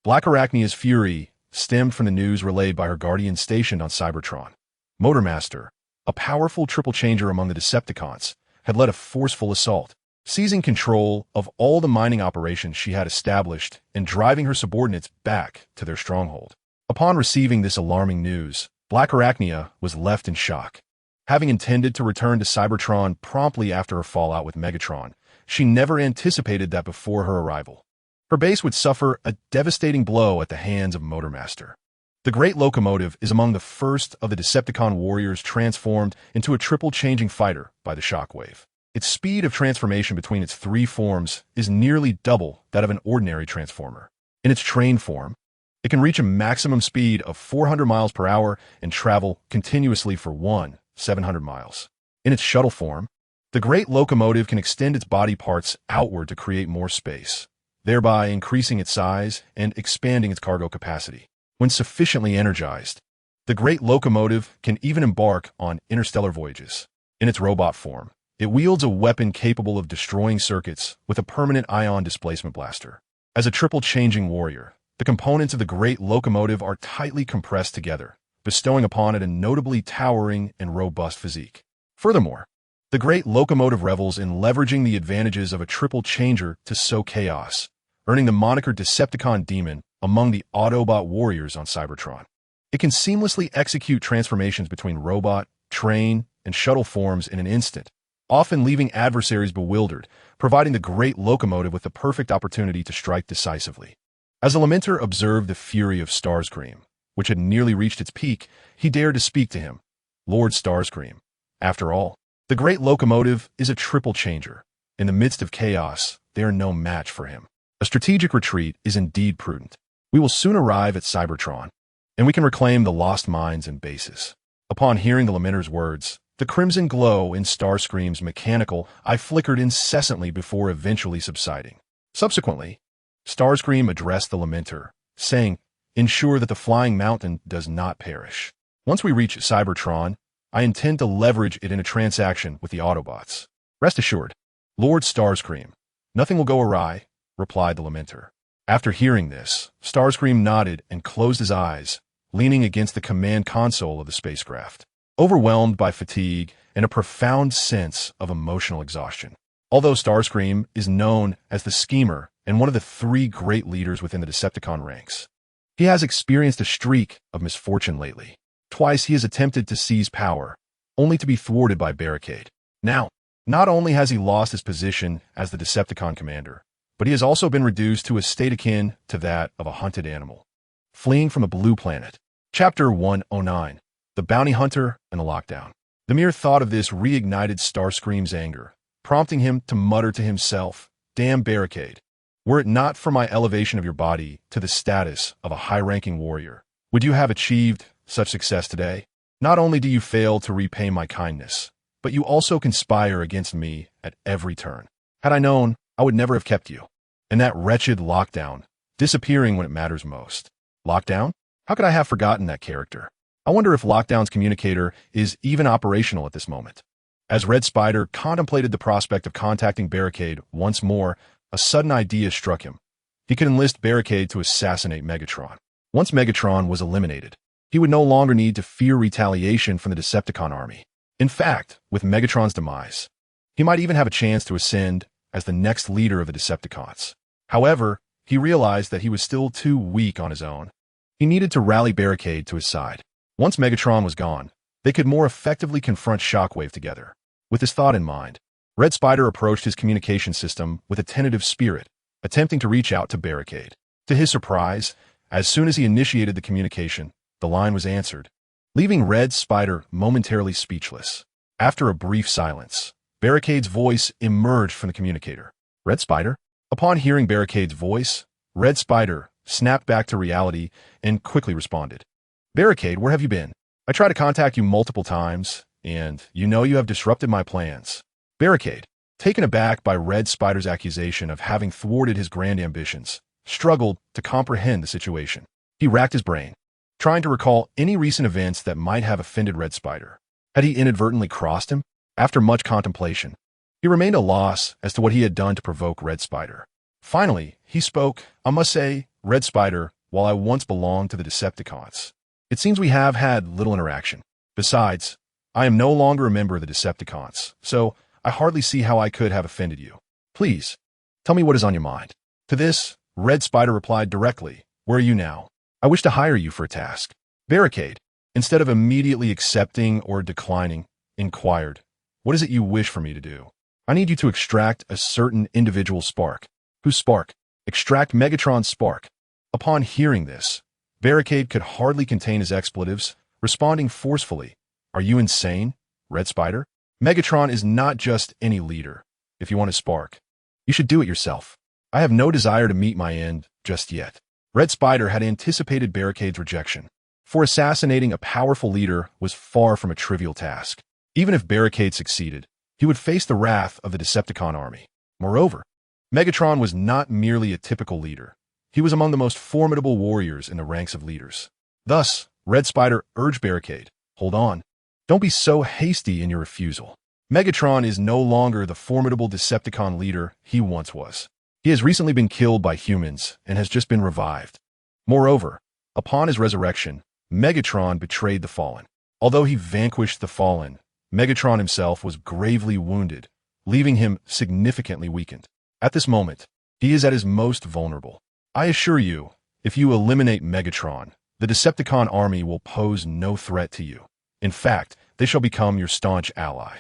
Blackarachnia's fury stemmed from the news relayed by her guardian stationed on Cybertron. Motormaster, a powerful triple changer among the Decepticons, had led a forceful assault, seizing control of all the mining operations she had established and driving her subordinates back to their stronghold. Upon receiving this alarming news, Blackarachnia was left in shock. Having intended to return to Cybertron promptly after her fallout with Megatron, she never anticipated that before her arrival, her base would suffer a devastating blow at the hands of Motormaster. The Great Locomotive is among the first of the Decepticon warriors transformed into a triple-changing fighter by the Shockwave. Its speed of transformation between its three forms is nearly double that of an ordinary transformer. In its trained form, it can reach a maximum speed of 400 miles per hour and travel continuously for 700 miles. In its shuttle form, the Great Locomotive can extend its body parts outward to create more space, thereby increasing its size and expanding its cargo capacity. When sufficiently energized, the Great Locomotive can even embark on interstellar voyages. In its robot form, it wields a weapon capable of destroying circuits with a permanent ion displacement blaster. As a triple-changing warrior, the components of the Great Locomotive are tightly compressed together, bestowing upon it a notably towering and robust physique. Furthermore, the Great Locomotive revels in leveraging the advantages of a triple changer to sow chaos, earning the moniker Decepticon Demon among the Autobot warriors on Cybertron. It can seamlessly execute transformations between robot, train, and shuttle forms in an instant, often leaving adversaries bewildered, providing the Great Locomotive with the perfect opportunity to strike decisively. As Elementer observed the fury of Starscream, which had nearly reached its peak, he dared to speak to him. Lord Starscream, after all, the Great Locomotive is a triple changer. In the midst of chaos, they are no match for him. A strategic retreat is indeed prudent. We will soon arrive at Cybertron, and we can reclaim the lost mines and bases. Upon hearing the Lamenter's words, the crimson glow in Starscream's mechanical eye flickered incessantly before eventually subsiding. Subsequently, Starscream addressed the Lamenter, saying, "Ensure that the flying mountain does not perish. Once we reach Cybertron, I intend to leverage it in a transaction with the Autobots. Rest assured, Lord Starscream, nothing will go awry," replied the Lamenter. After hearing this, Starscream nodded and closed his eyes, leaning against the command console of the spacecraft, overwhelmed by fatigue and a profound sense of emotional exhaustion. Although Starscream is known as the schemer and one of the three great leaders within the Decepticon ranks, he has experienced a streak of misfortune lately. Twice he has attempted to seize power, only to be thwarted by Barricade. Now, not only has he lost his position as the Decepticon commander, but he has also been reduced to a state akin to that of a hunted animal. Fleeing from a blue planet. Chapter 109. The Bounty Hunter and the Lockdown. The mere thought of this reignited Starscream's anger, prompting him to mutter to himself, "Damn Barricade. Were it not for my elevation of your body to the status of a high-ranking warrior, would you have achieved such success today? Not only do you fail to repay my kindness, but you also conspire against me at every turn. Had I known, I would never have kept you. And that wretched Lockdown, disappearing when it matters most." Lockdown? How could I have forgotten that character? I wonder if Lockdown's communicator is even operational at this moment. As Red Spider contemplated the prospect of contacting Barricade once more, a sudden idea struck him. He could enlist Barricade to assassinate Megatron. Once Megatron was eliminated, he would no longer need to fear retaliation from the Decepticon army. In fact, with Megatron's demise, he might even have a chance to ascend as the next leader of the Decepticons. However, he realized that he was still too weak on his own. He needed to rally Barricade to his side. Once Megatron was gone, they could more effectively confront Shockwave together. With this thought in mind, Red Spider approached his communication system with a tentative spirit, attempting to reach out to Barricade. To his surprise, as soon as he initiated the communication, the line was answered, leaving Red Spider momentarily speechless. After a brief silence, Barricade's voice emerged from the communicator. "Red Spider?" Upon hearing Barricade's voice, Red Spider snapped back to reality and quickly responded. "Barricade, where have you been? I tried to contact you multiple times, and you know you have disrupted my plans." Barricade, taken aback by Red Spider's accusation of having thwarted his grand ambitions, struggled to comprehend the situation. He racked his brain, trying to recall any recent events that might have offended Red Spider. Had he inadvertently crossed him? After much contemplation, he remained at a loss as to what he had done to provoke Red Spider. Finally, he spoke. "I must say, Red Spider, while I once belonged to the Decepticons, it seems we have had little interaction. Besides, I am no longer a member of the Decepticons, so I hardly see how I could have offended you. Please, tell me what is on your mind." To this, Red Spider replied directly, "Where are you now? I wish to hire you for a task." Barricade, instead of immediately accepting or declining, inquired, "What is it you wish for me to do?" "I need you to extract a certain individual spark." "Whose spark?" "Extract Megatron's spark." Upon hearing this, Barricade could hardly contain his expletives, responding forcefully, "Are you insane, Red Spider? Megatron is not just any leader. If you want his spark, you should do it yourself. I have no desire to meet my end just yet." Red Spider had anticipated Barricade's rejection, for assassinating a powerful leader was far from a trivial task. Even if Barricade succeeded, he would face the wrath of the Decepticon army. Moreover, Megatron was not merely a typical leader. He was among the most formidable warriors in the ranks of leaders. Thus, Red Spider urged Barricade, "Hold on. Don't be so hasty in your refusal. Megatron is no longer the formidable Decepticon leader he once was. He has recently been killed by humans and has just been revived. Moreover, upon his resurrection, Megatron betrayed the Fallen. Although he vanquished the Fallen, Megatron himself was gravely wounded, leaving him significantly weakened. At this moment, he is at his most vulnerable. I assure you, if you eliminate Megatron, the Decepticon army will pose no threat to you. In fact, they shall become your staunch ally.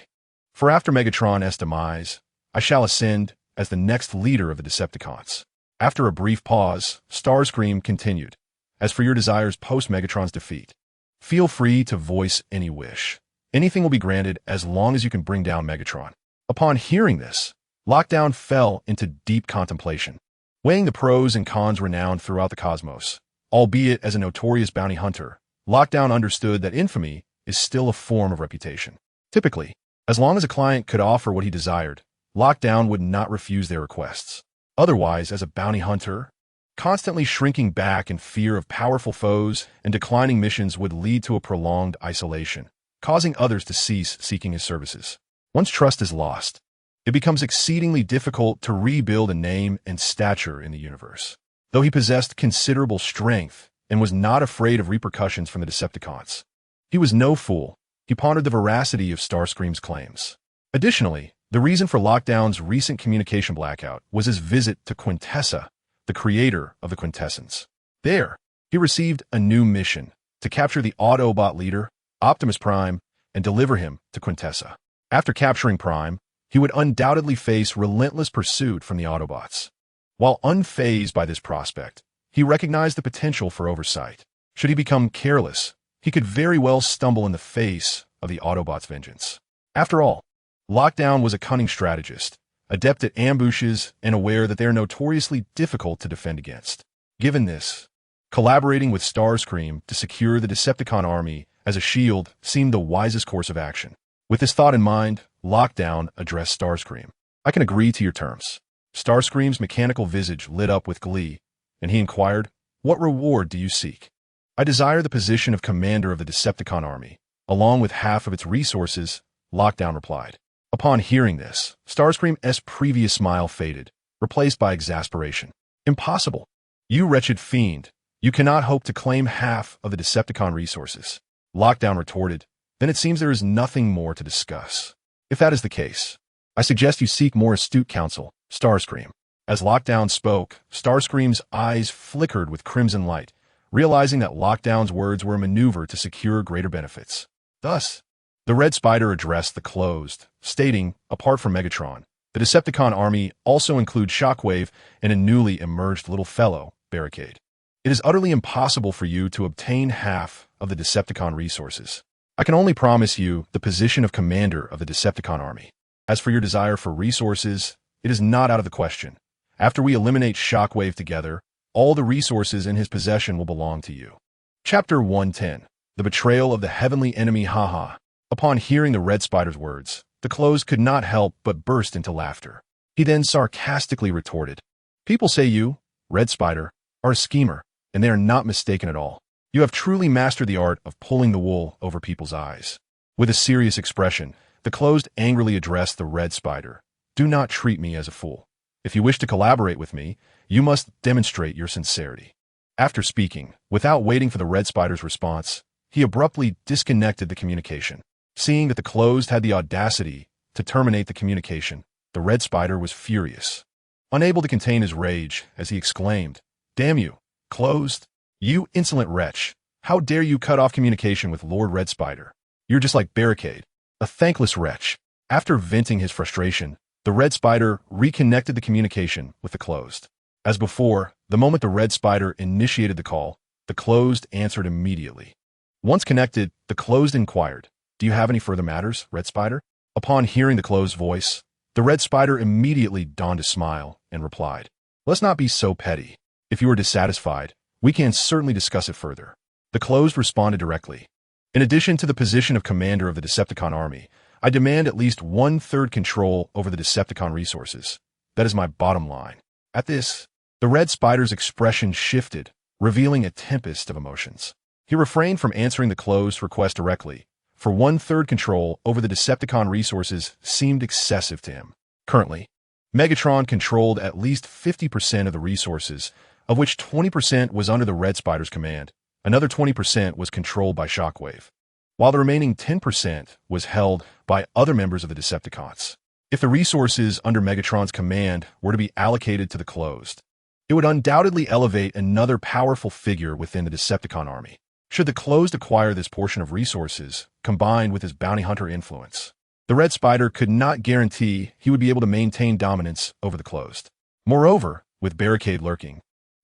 For after Megatron's demise, I shall ascend as the next leader of the Decepticons." After a brief pause, Starscream continued, "As for your desires post-Megatron's defeat, feel free to voice any wish. Anything will be granted as long as you can bring down Megatron." Upon hearing this, Lockdown fell into deep contemplation, weighing the pros and cons renowned throughout the cosmos. Albeit as a notorious bounty hunter, Lockdown understood that infamy is still a form of reputation. Typically, as long as a client could offer what he desired, Lockdown would not refuse their requests. Otherwise, as a bounty hunter, constantly shrinking back in fear of powerful foes and declining missions would lead to a prolonged isolation, causing others to cease seeking his services. Once trust is lost, it becomes exceedingly difficult to rebuild a name and stature in the universe. Though he possessed considerable strength and was not afraid of repercussions from the Decepticons, he was no fool. He pondered the veracity of Starscream's claims. Additionally, the reason for Lockdown's recent communication blackout was his visit to Quintessa, the creator of the Quintessence. There, he received a new mission to capture the Autobot leader, Optimus Prime, and deliver him to Quintessa. After capturing Prime, he would undoubtedly face relentless pursuit from the Autobots. While unfazed by this prospect, he recognized the potential for oversight. Should he become careless, he could very well stumble in the face of the Autobots' vengeance. After all, Lockdown was a cunning strategist, adept at ambushes and aware that they are notoriously difficult to defend against. Given this, collaborating with Starscream to secure the Decepticon army as a shield seemed the wisest course of action. With this thought in mind, Lockdown addressed Starscream. "I can agree to your terms." Starscream's mechanical visage lit up with glee, and he inquired, "What reward do you seek?" "I desire the position of commander of the Decepticon army, along with half of its resources," Lockdown replied. Upon hearing this, Starscream's previous smile faded, replaced by exasperation. "Impossible. You wretched fiend. You cannot hope to claim half of the Decepticon resources." Lockdown retorted, "Then it seems there is nothing more to discuss. If that is the case, I suggest you seek more astute counsel, Starscream." As Lockdown spoke, Starscream's eyes flickered with crimson light, realizing that Lockdown's words were a maneuver to secure greater benefits. Thus, the Red Spider addressed the closed, stating, "Apart from Megatron, the Decepticon army also includes Shockwave and a newly emerged little fellow, Barricade. It is utterly impossible for you to obtain half of the Decepticon resources. I can only promise you the position of commander of the Decepticon army. As for your desire for resources, it is not out of the question. After we eliminate Shockwave together, all the resources in his possession will belong to you." Chapter 110. The Betrayal of the Heavenly Enemy. Haha. Upon hearing the Red Spider's words, the Closed could not help but burst into laughter. He then sarcastically retorted, "People say you, Red Spider, are a schemer, and they are not mistaken at all. You have truly mastered the art of pulling the wool over people's eyes." With a serious expression, the Closed angrily addressed the Red Spider. "Do not treat me as a fool. If you wish to collaborate with me, you must demonstrate your sincerity." After speaking, without waiting for the Red Spider's response, he abruptly disconnected the communication. Seeing that the Closed had the audacity to terminate the communication, the Red Spider was furious. Unable to contain his rage, as he exclaimed, "Damn you, Closed! You insolent wretch! How dare you cut off communication with Lord Red Spider? You're just like Barricade. A thankless wretch. After venting his frustration, the Red Spider reconnected the communication with the Closed. As before, the moment the Red Spider initiated the call, the Closed answered immediately. Once connected, the Closed inquired, "Do you have any further matters, Red Spider?" Upon hearing the Closed voice, the Red Spider immediately donned a smile and replied, "Let's not be so petty. If you are dissatisfied, we can certainly discuss it further." The Closed responded directly. "In addition to the position of commander of the Decepticon army, I demand at least 1/3 control over the Decepticon resources. That is my bottom line." At this, the Red Spider's expression shifted, revealing a tempest of emotions. He refrained from answering the Closed request directly, for 1/3 control over the Decepticon resources seemed excessive to him. Currently, Megatron controlled at least 50% of the resources, of which 20% was under the Red Spider's command. Another 20% was controlled by Shockwave, while the remaining 10% was held by other members of the Decepticons. If the resources under Megatron's command were to be allocated to the Closed, it would undoubtedly elevate another powerful figure within the Decepticon army. Should the Closed acquire this portion of resources, combined with his bounty hunter influence, the Red Spider could not guarantee he would be able to maintain dominance over the Closed. Moreover, with Barricade lurking,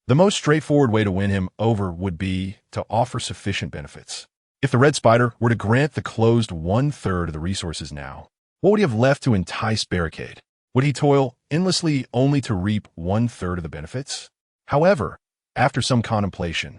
the most straightforward way to win him over would be to offer sufficient benefits. If the Red Spider were to grant the Closed 1/3 of the resources now, what would he have left to entice Barricade? Would he toil endlessly only to reap 1/3 of the benefits? However, after some contemplation,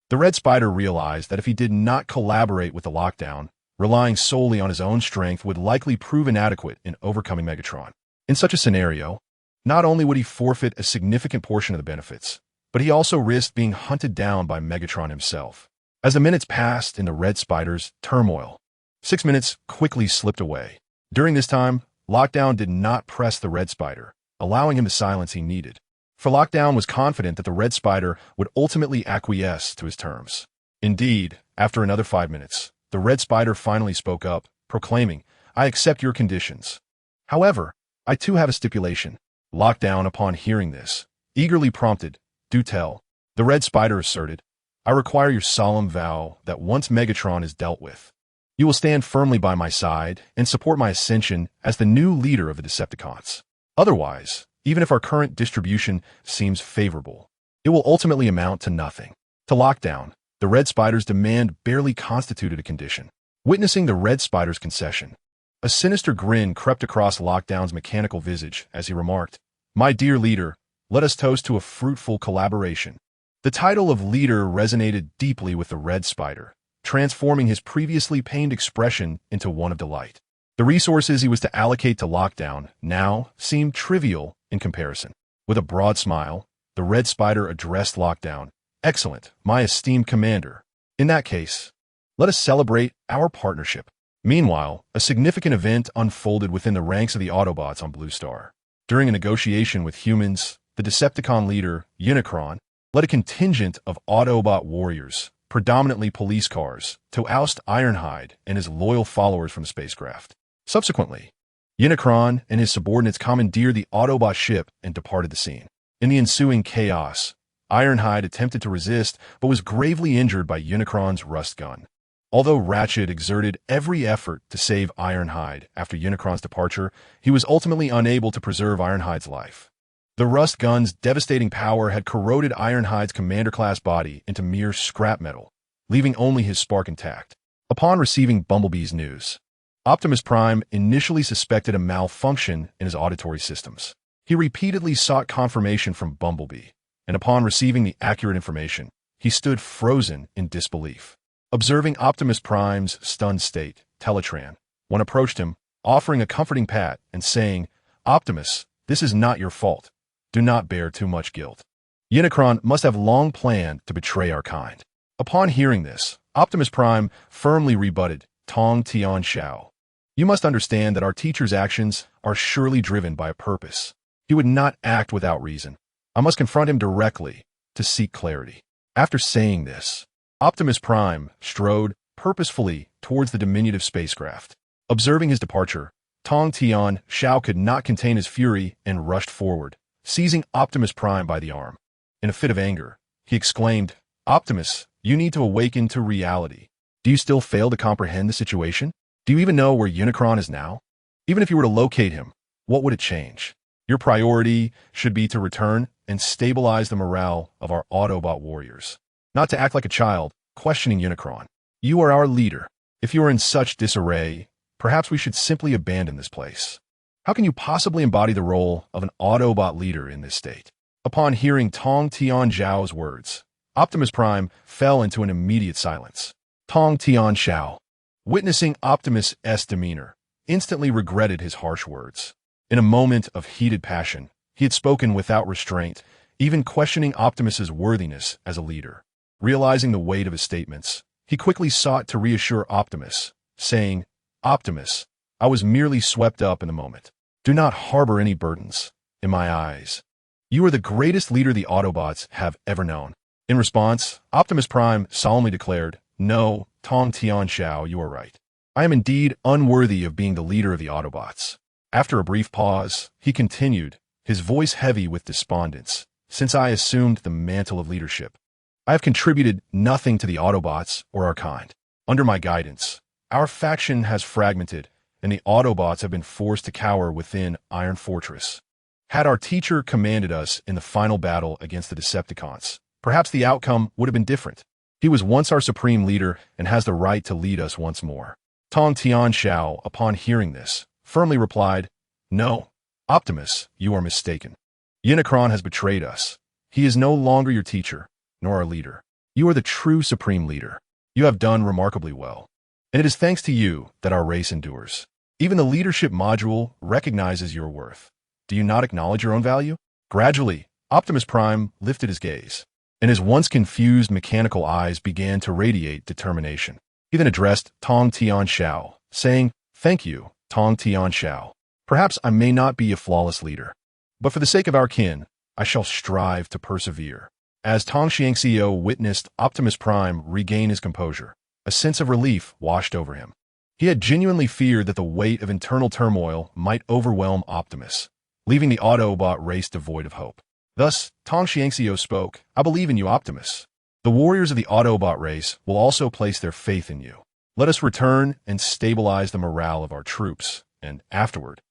the Red Spider realized that if he did not collaborate with the lockdown, relying solely on his own strength would likely prove inadequate in overcoming Megatron. In such a scenario, not only would he forfeit a significant portion of the benefits, but he also risked being hunted down by Megatron himself. As the minutes passed in the Red Spider's turmoil, 6 minutes quickly slipped away. During this time, Lockdown did not press the Red Spider, allowing him the silence he needed. For Lockdown was confident that the Red Spider would ultimately acquiesce to his terms. Indeed, after another 5 minutes, the Red Spider finally spoke up, proclaiming, "I accept your conditions. However, I too have a stipulation." Lockdown, upon hearing this, eagerly prompted, "Do tell." The Red Spider asserted, "I require your solemn vow that once Megatron is dealt with, you will stand firmly by my side and support my ascension as the new leader of the Decepticons. Otherwise, even if our current distribution seems favorable, it will ultimately amount to nothing." To Lockdown, the Red Spider's demand barely constituted a condition. Witnessing the Red Spider's concession, a sinister grin crept across Lockdown's mechanical visage as he remarked, "My dear leader, let us toast to a fruitful collaboration." The title of leader resonated deeply with the Red Spider, transforming his previously pained expression into one of delight. The resources he was to allocate to Lockdown now seemed trivial in comparison. With a broad smile, the Red Spider addressed Lockdown, "Excellent, my esteemed commander. In that case, let us celebrate our partnership." Meanwhile, a significant event unfolded within the ranks of the Autobots on Blue Star. During a negotiation with humans, the Decepticon leader, Unicron, led a contingent of Autobot warriors, predominantly police cars, to oust Ironhide and his loyal followers from the spacecraft. Subsequently, Unicron and his subordinates commandeered the Autobot ship and departed the scene. In the ensuing chaos, Ironhide attempted to resist but was gravely injured by Unicron's rust gun. Although Ratchet exerted every effort to save Ironhide after Unicron's departure, he was ultimately unable to preserve Ironhide's life. The rust gun's devastating power had corroded Ironhide's commander-class body into mere scrap metal, leaving only his spark intact. Upon receiving Bumblebee's news, Optimus Prime initially suspected a malfunction in his auditory systems. He repeatedly sought confirmation from Bumblebee, and upon receiving the accurate information, he stood frozen in disbelief. Observing Optimus Prime's stunned state, Teletran, one approached him, offering a comforting pat and saying, "Optimus, this is not your fault. Do not bear too much guilt. Unicron must have long planned to betray our kind." Upon hearing this, Optimus Prime firmly rebutted, "Tong Tian Xiao. You must understand that our teacher's actions are surely driven by a purpose. He would not act without reason. I must confront him directly to seek clarity." After saying this, Optimus Prime strode purposefully towards the diminutive spacecraft. Observing his departure, Tong Tian Xiao could not contain his fury and rushed forward, seizing Optimus Prime by the arm. In a fit of anger, he exclaimed, "Optimus, you need to awaken to reality. Do you still fail to comprehend the situation? Do you even know where Unicron is now? Even if you were to locate him, what would it change? Your priority should be to return and stabilize the morale of our Autobot warriors. Not to act like a child, questioning Unicron. You are our leader. If you are in such disarray, perhaps we should simply abandon this place. How can you possibly embody the role of an Autobot leader in this state? Upon hearing Tong Tianzhao's words, Optimus Prime fell into an immediate silence. Tong Tianzhao, witnessing Optimus' demeanor, instantly regretted his harsh words. In a moment of heated passion, he had spoken without restraint, even questioning Optimus's worthiness as a leader. Realizing the weight of his statements, he quickly sought to reassure Optimus, saying, "Optimus, I was merely swept up in the moment. Do not harbor any burdens. In my eyes, you are the greatest leader the Autobots have ever known." In response, Optimus Prime solemnly declared, "No, Tong Tianzhao, you are right. I am indeed unworthy of being the leader of the Autobots." After a brief pause, he continued, his voice heavy with despondence. "Since I assumed the mantle of leadership, I have contributed nothing to the Autobots or our kind. Under my guidance, our faction has fragmented, and the Autobots have been forced to cower within Iron Fortress. Had our teacher commanded us in the final battle against the Decepticons, perhaps the outcome would have been different. He was once our supreme leader and has the right to lead us once more." Tong Tianzhao, upon hearing this, firmly replied, "No, Optimus, you are mistaken. Unicron has betrayed us. He is no longer your teacher, nor our leader. You are the true supreme leader. You have done remarkably well, and it is thanks to you that our race endures. Even the leadership module recognizes your worth. Do you not acknowledge your own value?" Gradually, Optimus Prime lifted his gaze, and his once confused mechanical eyes began to radiate determination. He then addressed Tong Tianzhao, saying, "Thank you, Tong Tianzhao. Perhaps I may not be a flawless leader, but for the sake of our kin, I shall strive to persevere." As Tong Xiangxiu witnessed Optimus Prime regain his composure, a sense of relief washed over him. He had genuinely feared that the weight of internal turmoil might overwhelm Optimus, leaving the Autobot race devoid of hope. Thus, Tong Xiangxiu spoke, "I believe in you, Optimus. The warriors of the Autobot race will also place their faith in you. Let us return and stabilize the morale of our troops, and afterward,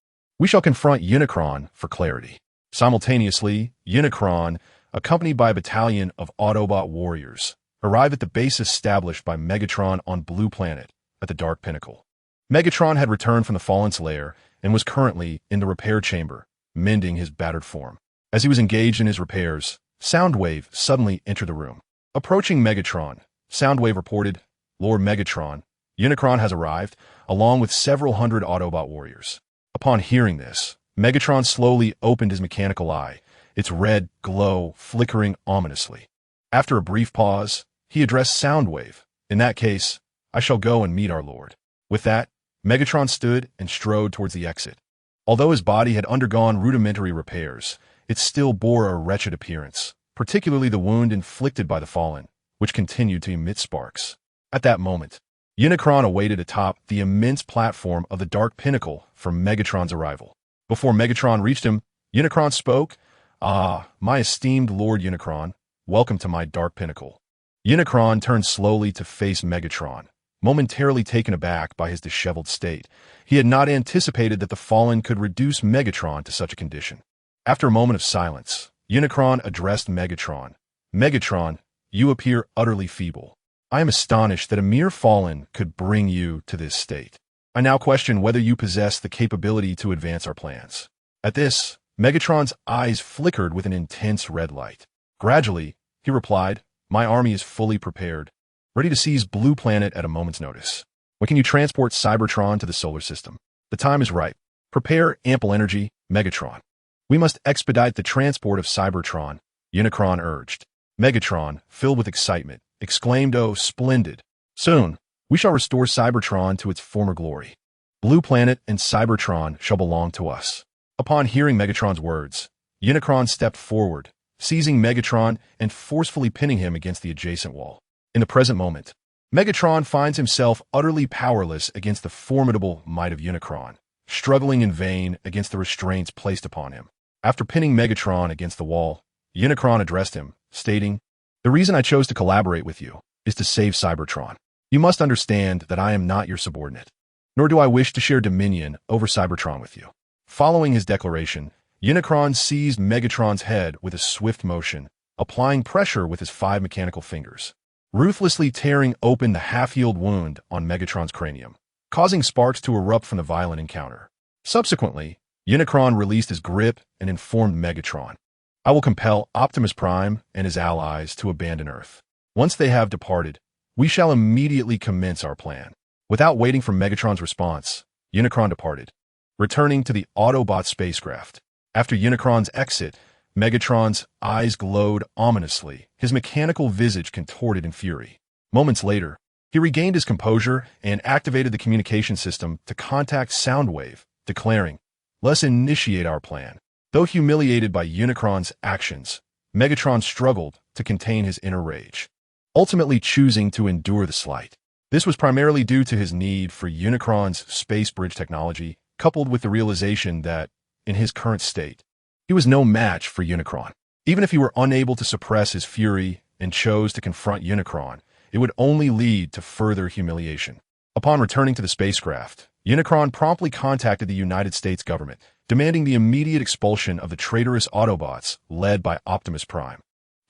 we shall confront Unicron for clarity." Simultaneously, Unicron, accompanied by a battalion of Autobot warriors, arrived at the base established by Megatron on Blue Planet at the Dark Pinnacle. Megatron had returned from the Fallen's lair and was currently in the repair chamber, mending his battered form. As he was engaged in his repairs, Soundwave suddenly entered the room. Approaching Megatron, Soundwave reported, "Lord Megatron, Unicron has arrived, along with several hundred Autobot warriors." Upon hearing this, Megatron slowly opened his mechanical eye, its red glow flickering ominously. After a brief pause, he addressed Soundwave, "In that case, I shall go and meet our lord." With that, Megatron stood and strode towards the exit. Although his body had undergone rudimentary repairs, it still bore a wretched appearance, particularly the wound inflicted by the Fallen, which continued to emit sparks. At that moment, Unicron awaited atop the immense platform of the Dark Pinnacle for Megatron's arrival. Before Megatron reached him, Unicron spoke, "Ah, my esteemed Lord Unicron, welcome to my Dark Pinnacle." Unicron turned slowly to face Megatron, momentarily taken aback by his disheveled state. He had not anticipated that the Fallen could reduce Megatron to such a condition. After a moment of silence, Unicron addressed Megatron. "Megatron, you appear utterly feeble. I am astonished that a mere Fallen could bring you to this state. I now question whether you possess the capability to advance our plans." At this, Megatron's eyes flickered with an intense red light. Gradually, he replied, "My army is fully prepared, ready to seize Blue Planet at a moment's notice. When can you transport Cybertron to the solar system? The time is ripe. Prepare ample energy, Megatron." "We must expedite the transport of Cybertron," Unicron urged. Megatron, filled with excitement, exclaimed, "Oh, splendid! Soon, we shall restore Cybertron to its former glory. Blue Planet and Cybertron shall belong to us." Upon hearing Megatron's words, Unicron stepped forward, seizing Megatron and forcefully pinning him against the adjacent wall. In the present moment, Megatron finds himself utterly powerless against the formidable might of Unicron, struggling in vain against the restraints placed upon him. After pinning Megatron against the wall, Unicron addressed him, stating, "The reason I chose to collaborate with you is to save Cybertron. You must understand that I am not your subordinate. nor do I wish to share dominion over Cybertron with you. Following his declaration, Unicron seized Megatron's head with a swift motion, applying pressure with his 5 mechanical fingers, ruthlessly tearing open the half-healed wound on Megatron's cranium, causing sparks to erupt from the violent encounter. Subsequently, Unicron released his grip and informed Megatron, "I will compel Optimus Prime and his allies to abandon Earth. Once they have departed, we shall immediately commence our plan." Without waiting for Megatron's response, Unicron departed, returning to the Autobot spacecraft. After Unicron's exit, Megatron's eyes glowed ominously, his mechanical visage contorted in fury. Moments later, he regained his composure and activated the communication system to contact Soundwave, declaring, "Let's initiate our plan." Though humiliated by Unicron's actions, Megatron struggled to contain his inner rage, ultimately choosing to endure the slight. This was primarily due to his need for Unicron's space bridge technology, coupled with the realization that, in his current state, he was no match for Unicron. Even if he were unable to suppress his fury and chose to confront Unicron, it would only lead to further humiliation. Upon returning to the spacecraft, Unicron promptly contacted the United States government, demanding the immediate expulsion of the traitorous Autobots led by Optimus Prime.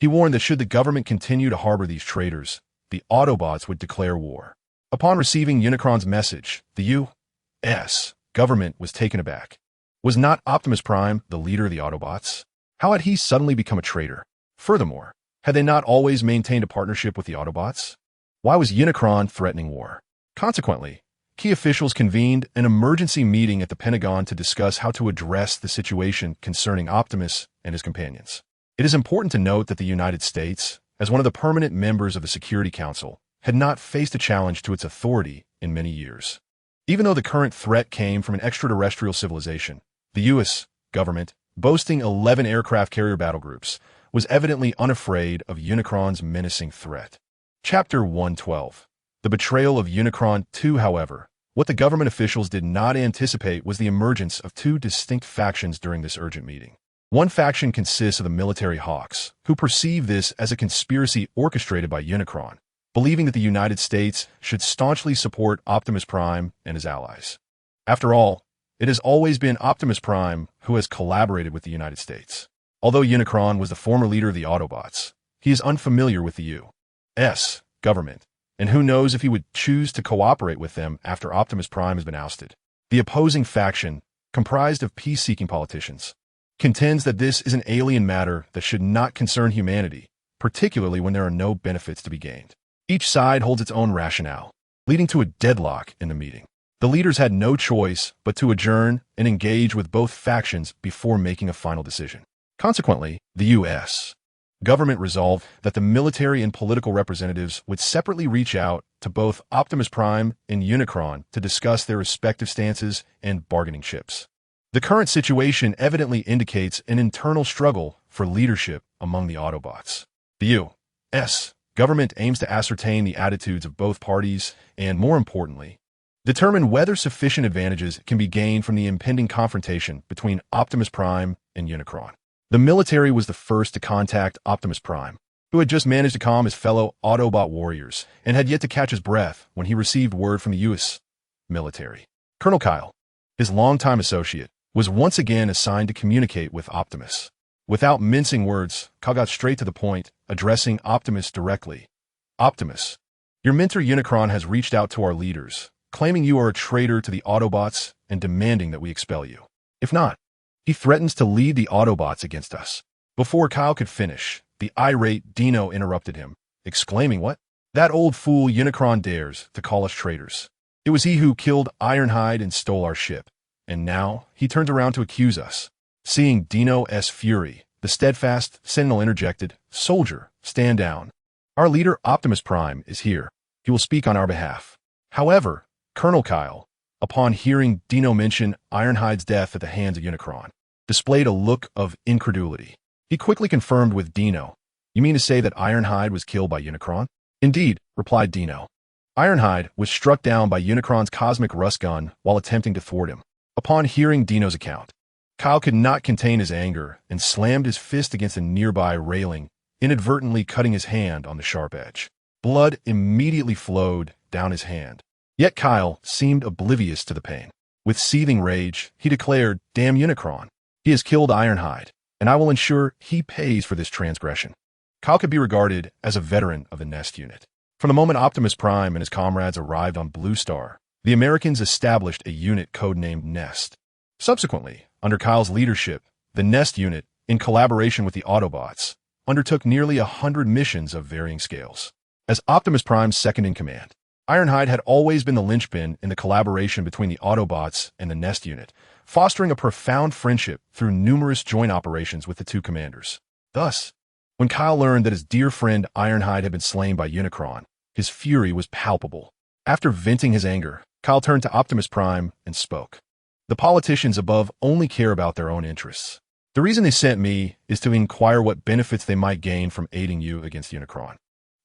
He warned that should the government continue to harbor these traitors, the Autobots would declare war. Upon receiving Unicron's message, the U.S. government was taken aback. Was not Optimus Prime the leader of the Autobots? How had he suddenly become a traitor? Furthermore, had they not always maintained a partnership with the Autobots? Why was Unicron threatening war? Consequently, key officials convened an emergency meeting at the Pentagon to discuss how to address the situation concerning Optimus and his companions. It is important to note that the United States, as one of the permanent members of the Security Council, had not faced a challenge to its authority in many years. Even though the current threat came from an extraterrestrial civilization, the U.S. government, boasting 11 aircraft carrier battle groups, was evidently unafraid of Unicron's menacing threat. Chapter 112. The betrayal of Unicron 2. However, what the government officials did not anticipate was the emergence of 2 distinct factions during this urgent meeting. One faction consists of the military hawks, who perceive this as a conspiracy orchestrated by Unicron, believing that the United States should staunchly support Optimus Prime and his allies. After all, it has always been Optimus Prime who has collaborated with the United States. Although Unicron was the former leader of the Autobots, he is unfamiliar with the U.S. government, and who knows if he would choose to cooperate with them after Optimus Prime has been ousted. The opposing faction, comprised of peace-seeking politicians, contends that this is an alien matter that should not concern humanity, particularly when there are no benefits to be gained. Each side holds its own rationale, leading to a deadlock in the meeting. The leaders had no choice but to adjourn and engage with both factions before making a final decision. Consequently, the U.S. government resolved that the military and political representatives would separately reach out to both Optimus Prime and Unicron to discuss their respective stances and bargaining chips. The current situation evidently indicates an internal struggle for leadership among the Autobots. The U.S. government aims to ascertain the attitudes of both parties and, more importantly, determine whether sufficient advantages can be gained from the impending confrontation between Optimus Prime and Unicron. The military was the first to contact Optimus Prime, who had just managed to calm his fellow Autobot warriors and had yet to catch his breath when he received word from the U.S. military. Colonel Kyle, his longtime associate, was once again assigned to communicate with Optimus. Without mincing words, Kyle got straight to the point, addressing Optimus directly. "Optimus, your mentor Unicron has reached out to our leaders, claiming you are a traitor to the Autobots and demanding that we expel you. If not, he threatens to lead the Autobots against us." Before Kyle could finish, the irate Dino interrupted him, exclaiming, "What? That old fool Unicron dares to call us traitors. It was he who killed Ironhide and stole our ship, and now he turns around to accuse us." Seeing Dino's fury, the steadfast Sentinel interjected, "Soldier, stand down. Our leader Optimus Prime is here. He will speak on our behalf." However, Colonel Kyle, upon hearing Dino mention Ironhide's death at the hands of Unicron, displayed a look of incredulity. He quickly confirmed with Dino, "You mean to say that Ironhide was killed by Unicron?" "Indeed," replied Dino. "Ironhide was struck down by Unicron's cosmic rust gun while attempting to thwart him." Upon hearing Dino's account, Kyle could not contain his anger and slammed his fist against a nearby railing, inadvertently cutting his hand on the sharp edge. Blood immediately flowed down his hand, Yet Kyle seemed oblivious to the pain. With seething rage, he declared, "Damn Unicron! He has killed Ironhide, and I will ensure he pays for this transgression." Kyle could be regarded as a veteran of the Nest unit. From the moment Optimus Prime and his comrades arrived on Blue Star, the Americans established a unit codenamed Nest. Subsequently, under Kyle's leadership, the Nest unit, in collaboration with the Autobots, undertook nearly 100 missions of varying scales. As Optimus Prime's second-in-command, Ironhide had always been the linchpin in the collaboration between the Autobots and the Nest unit, fostering a profound friendship through numerous joint operations with the two commanders. Thus, when Kyle learned that his dear friend Ironhide had been slain by Unicron, his fury was palpable. After venting his anger, Kyle turned to Optimus Prime and spoke. "The politicians above only care about their own interests. The reason they sent me is to inquire what benefits they might gain from aiding you against Unicron.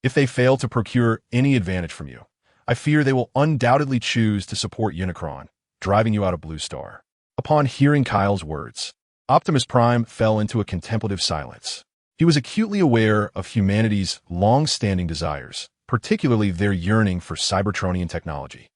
If they fail to procure any advantage from you, I fear they will undoubtedly choose to support Unicron, driving you out of Blue Star." Upon hearing Kyle's words, Optimus Prime fell into a contemplative silence. He was acutely aware of humanity's long-standing desires, particularly their yearning for Cybertronian technology.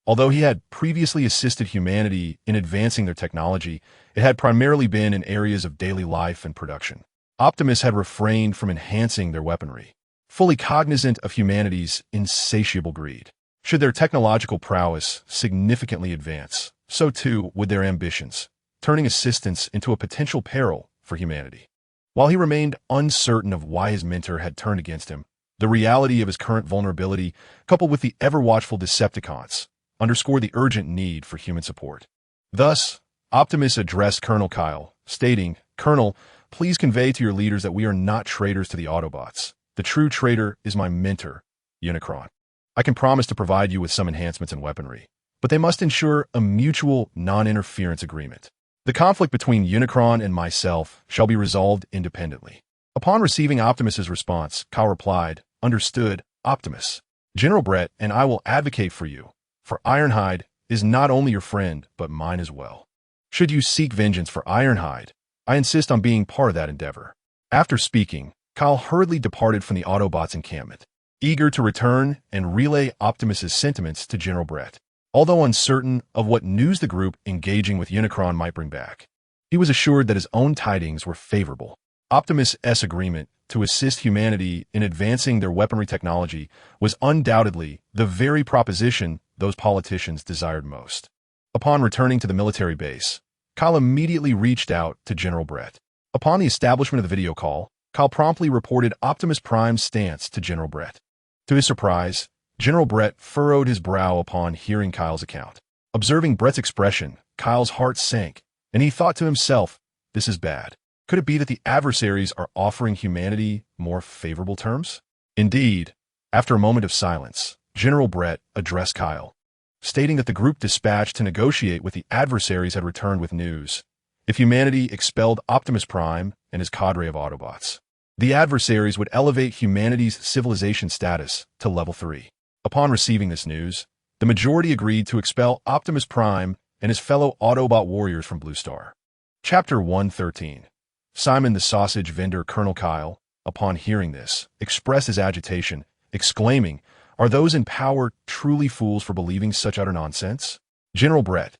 Although he had previously assisted humanity in advancing their technology, it had primarily been in areas of daily life and production. Optimus had refrained from enhancing their weaponry, fully cognizant of humanity's insatiable greed. Should their technological prowess significantly advance, so too would their ambitions, turning assistance into a potential peril for humanity. While he remained uncertain of why his mentor had turned against him, the reality of his current vulnerability, coupled with the ever-watchful Decepticons, underscored the urgent need for human support. Thus, Optimus addressed Colonel Kyle, stating, "Colonel, please convey to your leaders that we are not traitors to the Autobots. The true traitor is my mentor, Unicron. I can promise to provide you with some enhancements in weaponry, but they must ensure a mutual non-interference agreement. The conflict between Unicron and myself shall be resolved independently." Upon receiving Optimus's response, Kyle replied, "Understood, Optimus. General Brett and I will advocate for you, for Ironhide is not only your friend, but mine as well. Should you seek vengeance for Ironhide, I insist on being part of that endeavor." After speaking, Kyle hurriedly departed from the Autobots' encampment, eager to return and relay Optimus's sentiments to General Brett. Although uncertain of what news the group engaging with Unicron might bring back, he was assured that his own tidings were favorable. Optimus' agreement to assist humanity in advancing their weaponry technology was undoubtedly the very proposition those politicians desired most. Upon returning to the military base, Kyle immediately reached out to General Brett. Upon the establishment of the video call, Kyle promptly reported Optimus Prime's stance to General Brett. To his surprise, General Brett furrowed his brow upon hearing Kyle's account. Observing Brett's expression, Kyle's heart sank, and he thought to himself, "This is bad. Could it be that the adversaries are offering humanity more favorable terms?" Indeed, after a moment of silence, General Brett addressed Kyle, stating that the group dispatched to negotiate with the adversaries had returned with news. If humanity expelled Optimus Prime and his cadre of Autobots, the adversaries would elevate humanity's civilization status to level 3. Upon receiving this news, the majority agreed to expel Optimus Prime and his fellow Autobot warriors from Blue Star. Chapter 113. Simon the Sausage Vendor. Colonel Kyle, upon hearing this, expressed his agitation, exclaiming, "Are those in power truly fools for believing such utter nonsense?" General Brett,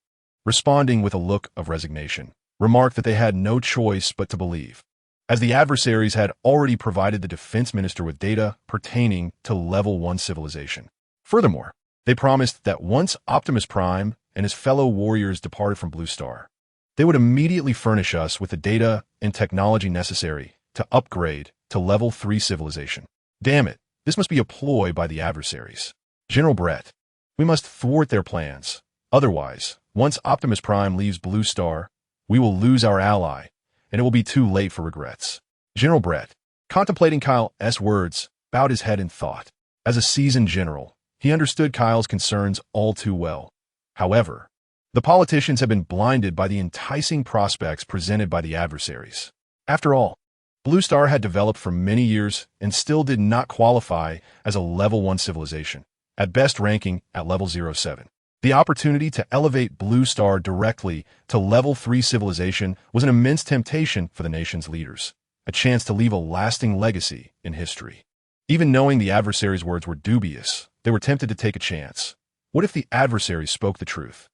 responding with a look of resignation, remarked that they had no choice but to believe, as the adversaries had already provided the defense minister with data pertaining to Level 1 civilization. Furthermore, they promised that once Optimus Prime and his fellow warriors departed from Blue Star, they would immediately furnish us with the data and technology necessary to upgrade to Level 3 civilization. Damn it, this must be a ploy by the adversaries. General Brett, we must thwart their plans. Otherwise, once Optimus Prime leaves Blue Star, we will lose our ally, and it will be too late for regrets. General Brett, contemplating Kyle's words, bowed his head in thought. As a seasoned general, he understood Kyle's concerns all too well. However, the politicians had been blinded by the enticing prospects presented by the adversaries. After all, Blue Star had developed for many years and still did not qualify as a Level 1 civilization, at best ranking at Level 07. The opportunity to elevate Blue Star directly to Level 3 civilization was an immense temptation for the nation's leaders, a chance to leave a lasting legacy in history. Even knowing the adversaries' words were dubious, they were tempted to take a chance. What if the adversary spoke the truth?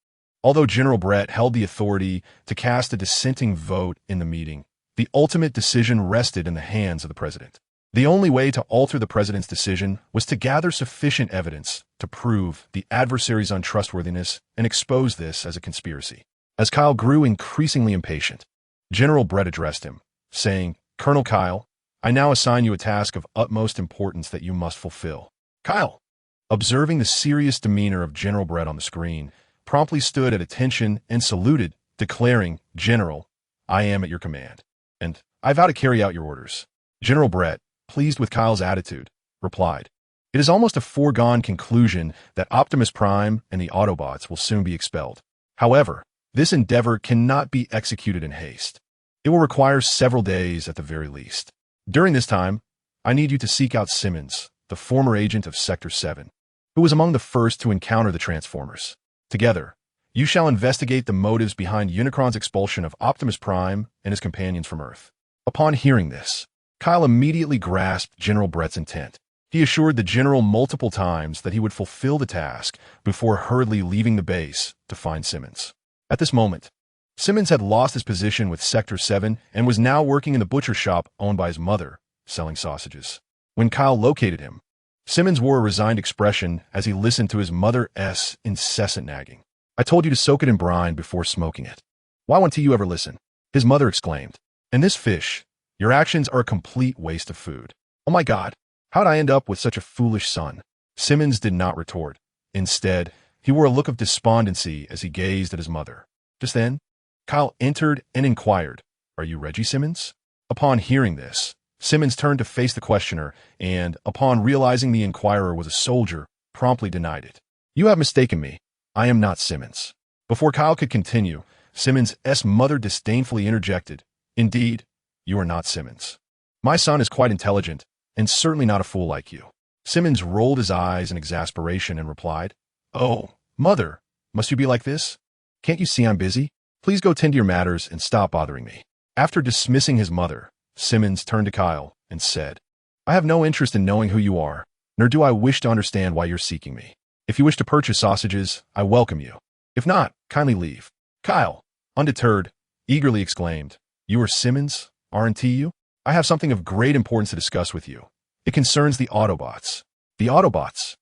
Although General Brett held the authority to cast a dissenting vote in the meeting, the ultimate decision rested in the hands of the president. The only way to alter the president's decision was to gather sufficient evidence to prove the adversary's untrustworthiness and expose this as a conspiracy. As Kyle grew increasingly impatient, General Brett addressed him, saying, "Colonel Kyle, I now assign you a task of utmost importance that you must fulfill." Kyle, observing the serious demeanor of General Brett on the screen, promptly stood at attention and saluted, declaring, "General, I am at your command, and I vow to carry out your orders." General Brett, pleased with Kyle's attitude, replied, "It is almost a foregone conclusion that Optimus Prime and the Autobots will soon be expelled. However, this endeavor cannot be executed in haste. It will require several days at the very least. During this time, I need you to seek out Simmons, the former agent of Sector 7, who was among the first to encounter the Transformers. Together, you shall investigate the motives behind Unicron's expulsion of Optimus Prime and his companions from Earth." Upon hearing this, Kyle immediately grasped General Brett's intent. He assured the general multiple times that he would fulfill the task before hurriedly leaving the base to find Simmons. At this moment, Simmons had lost his position with Sector 7 and was now working in the butcher shop owned by his mother, selling sausages. When Kyle located him, Simmons wore a resigned expression as he listened to his mother's incessant nagging. "I told you to soak it in brine before smoking it. Why won't you ever listen?" his mother exclaimed. "And this fish, your actions are a complete waste of food. Oh my God, how'd I end up with such a foolish son?" Simmons did not retort. Instead, he wore a look of despondency as he gazed at his mother. Just then, Kyle entered and inquired, "Are you Reggie Simmons?" Upon hearing this, Simmons turned to face the questioner and, upon realizing the inquirer was a soldier, promptly denied it. "You have mistaken me. I am not Simmons." Before Kyle could continue, Simmons' mother disdainfully interjected, "Indeed, you are not Simmons. My son is quite intelligent and certainly not a fool like you." Simmons rolled his eyes in exasperation and replied, "Oh, mother, must you be like this? Can't you see I'm busy? Please go tend to your matters and stop bothering me." After dismissing his mother, Simmons turned to Kyle and said, "I have no interest in knowing who you are, nor do I wish to understand why you're seeking me. If you wish to purchase sausages, I welcome you. If not, kindly leave." Kyle, undeterred, eagerly exclaimed, "You are Simmons, aren't you? I have something of great importance to discuss with you. It concerns the Autobots." "The Autobots?"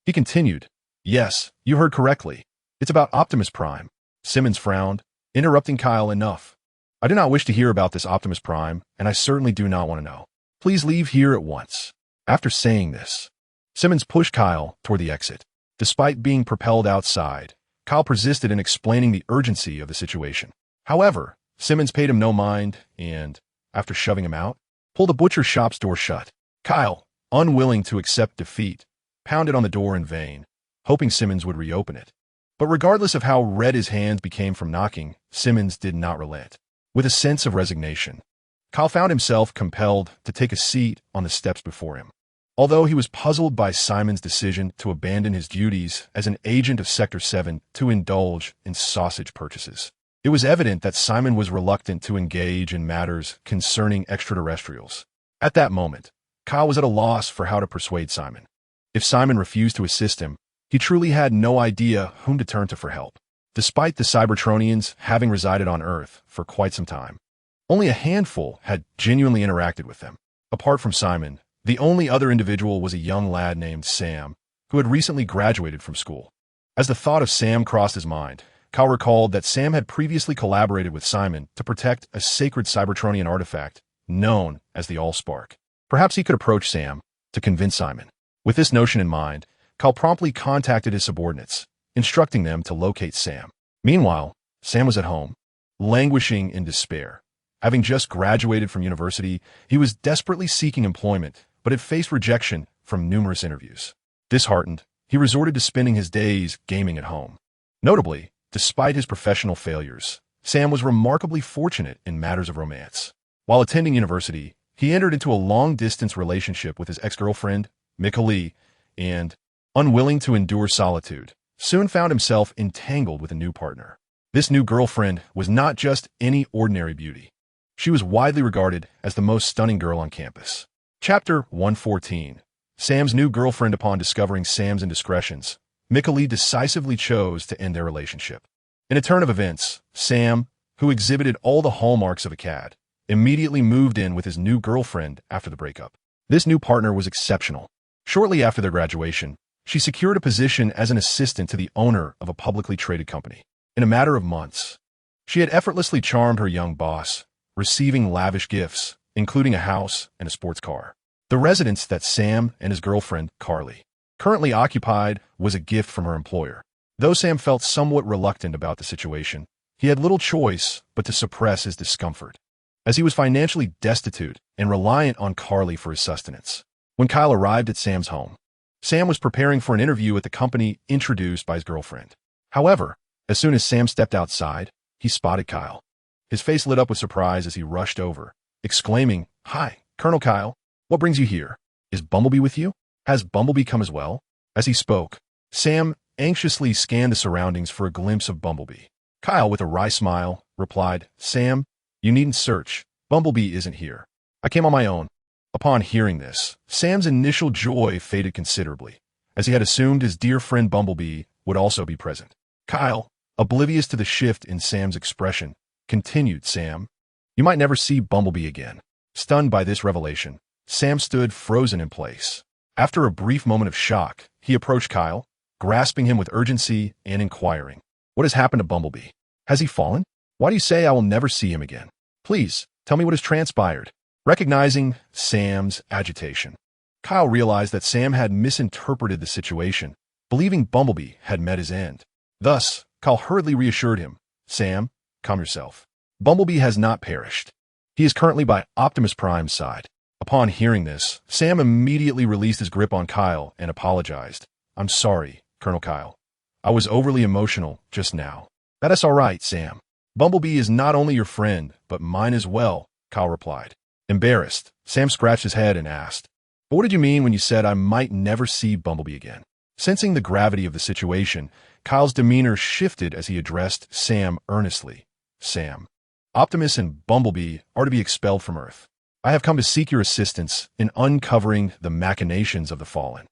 He continued, "Yes, you heard correctly. It's about Optimus Prime." Simmons frowned, interrupting Kyle, "Enough. I do not wish to hear about this Optimus Prime, and I certainly do not want to know. Please leave here at once." After saying this, Simmons pushed Kyle toward the exit. Despite being propelled outside, Kyle persisted in explaining the urgency of the situation. However, Simmons paid him no mind and, after shoving him out, pulled the butcher shop's door shut. Kyle, unwilling to accept defeat, pounded on the door in vain, hoping Simmons would reopen it. But regardless of how red his hands became from knocking, Simmons did not relent. With a sense of resignation, Kyle found himself compelled to take a seat on the steps before him. Although he was puzzled by Simon's decision to abandon his duties as an agent of Sector 7 to indulge in sausage purchases, it was evident that Simon was reluctant to engage in matters concerning extraterrestrials. At that moment, Kyle was at a loss for how to persuade Simon. If Simon refused to assist him, he truly had no idea whom to turn to for help. Despite the Cybertronians having resided on Earth for quite some time, only a handful had genuinely interacted with them. Apart from Simon, the only other individual was a young lad named Sam, who had recently graduated from school. As the thought of Sam crossed his mind, Kyle recalled that Sam had previously collaborated with Simon to protect a sacred Cybertronian artifact known as the AllSpark. Perhaps he could approach Sam to convince Simon. With this notion in mind, Kyle promptly contacted his subordinates, instructing them to locate Sam. Meanwhile, Sam was at home, languishing in despair. Having just graduated from university, he was desperately seeking employment, but had faced rejection from numerous interviews. Disheartened, he resorted to spending his days gaming at home. Notably, despite his professional failures, Sam was remarkably fortunate in matters of romance. While attending university, he entered into a long-distance relationship with his ex-girlfriend, Mika Lee, and, unwilling to endure solitude, soon found himself entangled with a new partner. This new girlfriend was not just any ordinary beauty. She was widely regarded as the most stunning girl on campus. Chapter 114. Sam's new girlfriend. Upon discovering Sam's indiscretions, Mikalee decisively chose to end their relationship. In a turn of events, Sam, who exhibited all the hallmarks of a cad, immediately moved in with his new girlfriend after the breakup. This new partner was exceptional. Shortly after their graduation, she secured a position as an assistant to the owner of a publicly traded company. In a matter of months, she had effortlessly charmed her young boss, receiving lavish gifts, including a house and a sports car. The residence that Sam and his girlfriend, Carly, currently occupied was a gift from her employer. Though Sam felt somewhat reluctant about the situation, he had little choice but to suppress his discomfort, as he was financially destitute and reliant on Carly for his sustenance. When Kyle arrived at Sam's home, Sam was preparing for an interview at the company introduced by his girlfriend. However, as soon as Sam stepped outside, he spotted Kyle. His face lit up with surprise as he rushed over, exclaiming, "Hi, Colonel Kyle. What brings you here? Is Bumblebee with you? Has Bumblebee come as well?" As he spoke, Sam anxiously scanned the surroundings for a glimpse of Bumblebee. Kyle, with a wry smile, replied, "Sam, you needn't search. Bumblebee isn't here. I came on my own." Upon hearing this, Sam's initial joy faded considerably, as he had assumed his dear friend Bumblebee would also be present. Kyle, oblivious to the shift in Sam's expression, continued, "Sam, you might never see Bumblebee again." Stunned by this revelation, Sam stood frozen in place. After a brief moment of shock, he approached Kyle, grasping him with urgency and inquiring, "What has happened to Bumblebee? Has he fallen? Why do you say I will never see him again? Please, tell me what has transpired." Recognizing Sam's agitation, Kyle realized that Sam had misinterpreted the situation, believing Bumblebee had met his end. Thus, Kyle hurriedly reassured him, "Sam, calm yourself. Bumblebee has not perished. He is currently by Optimus Prime's side." Upon hearing this, Sam immediately released his grip on Kyle and apologized. "I'm sorry, Colonel Kyle. I was overly emotional just now." "That is all right, Sam. Bumblebee is not only your friend, but mine as well," Kyle replied. Embarrassed, Sam scratched his head and asked, "But what did you mean when you said I might never see Bumblebee again?" Sensing the gravity of the situation, Kyle's demeanor shifted as he addressed Sam earnestly. "Sam, Optimus and Bumblebee are to be expelled from Earth. I have come to seek your assistance in uncovering the machinations of the Fallen.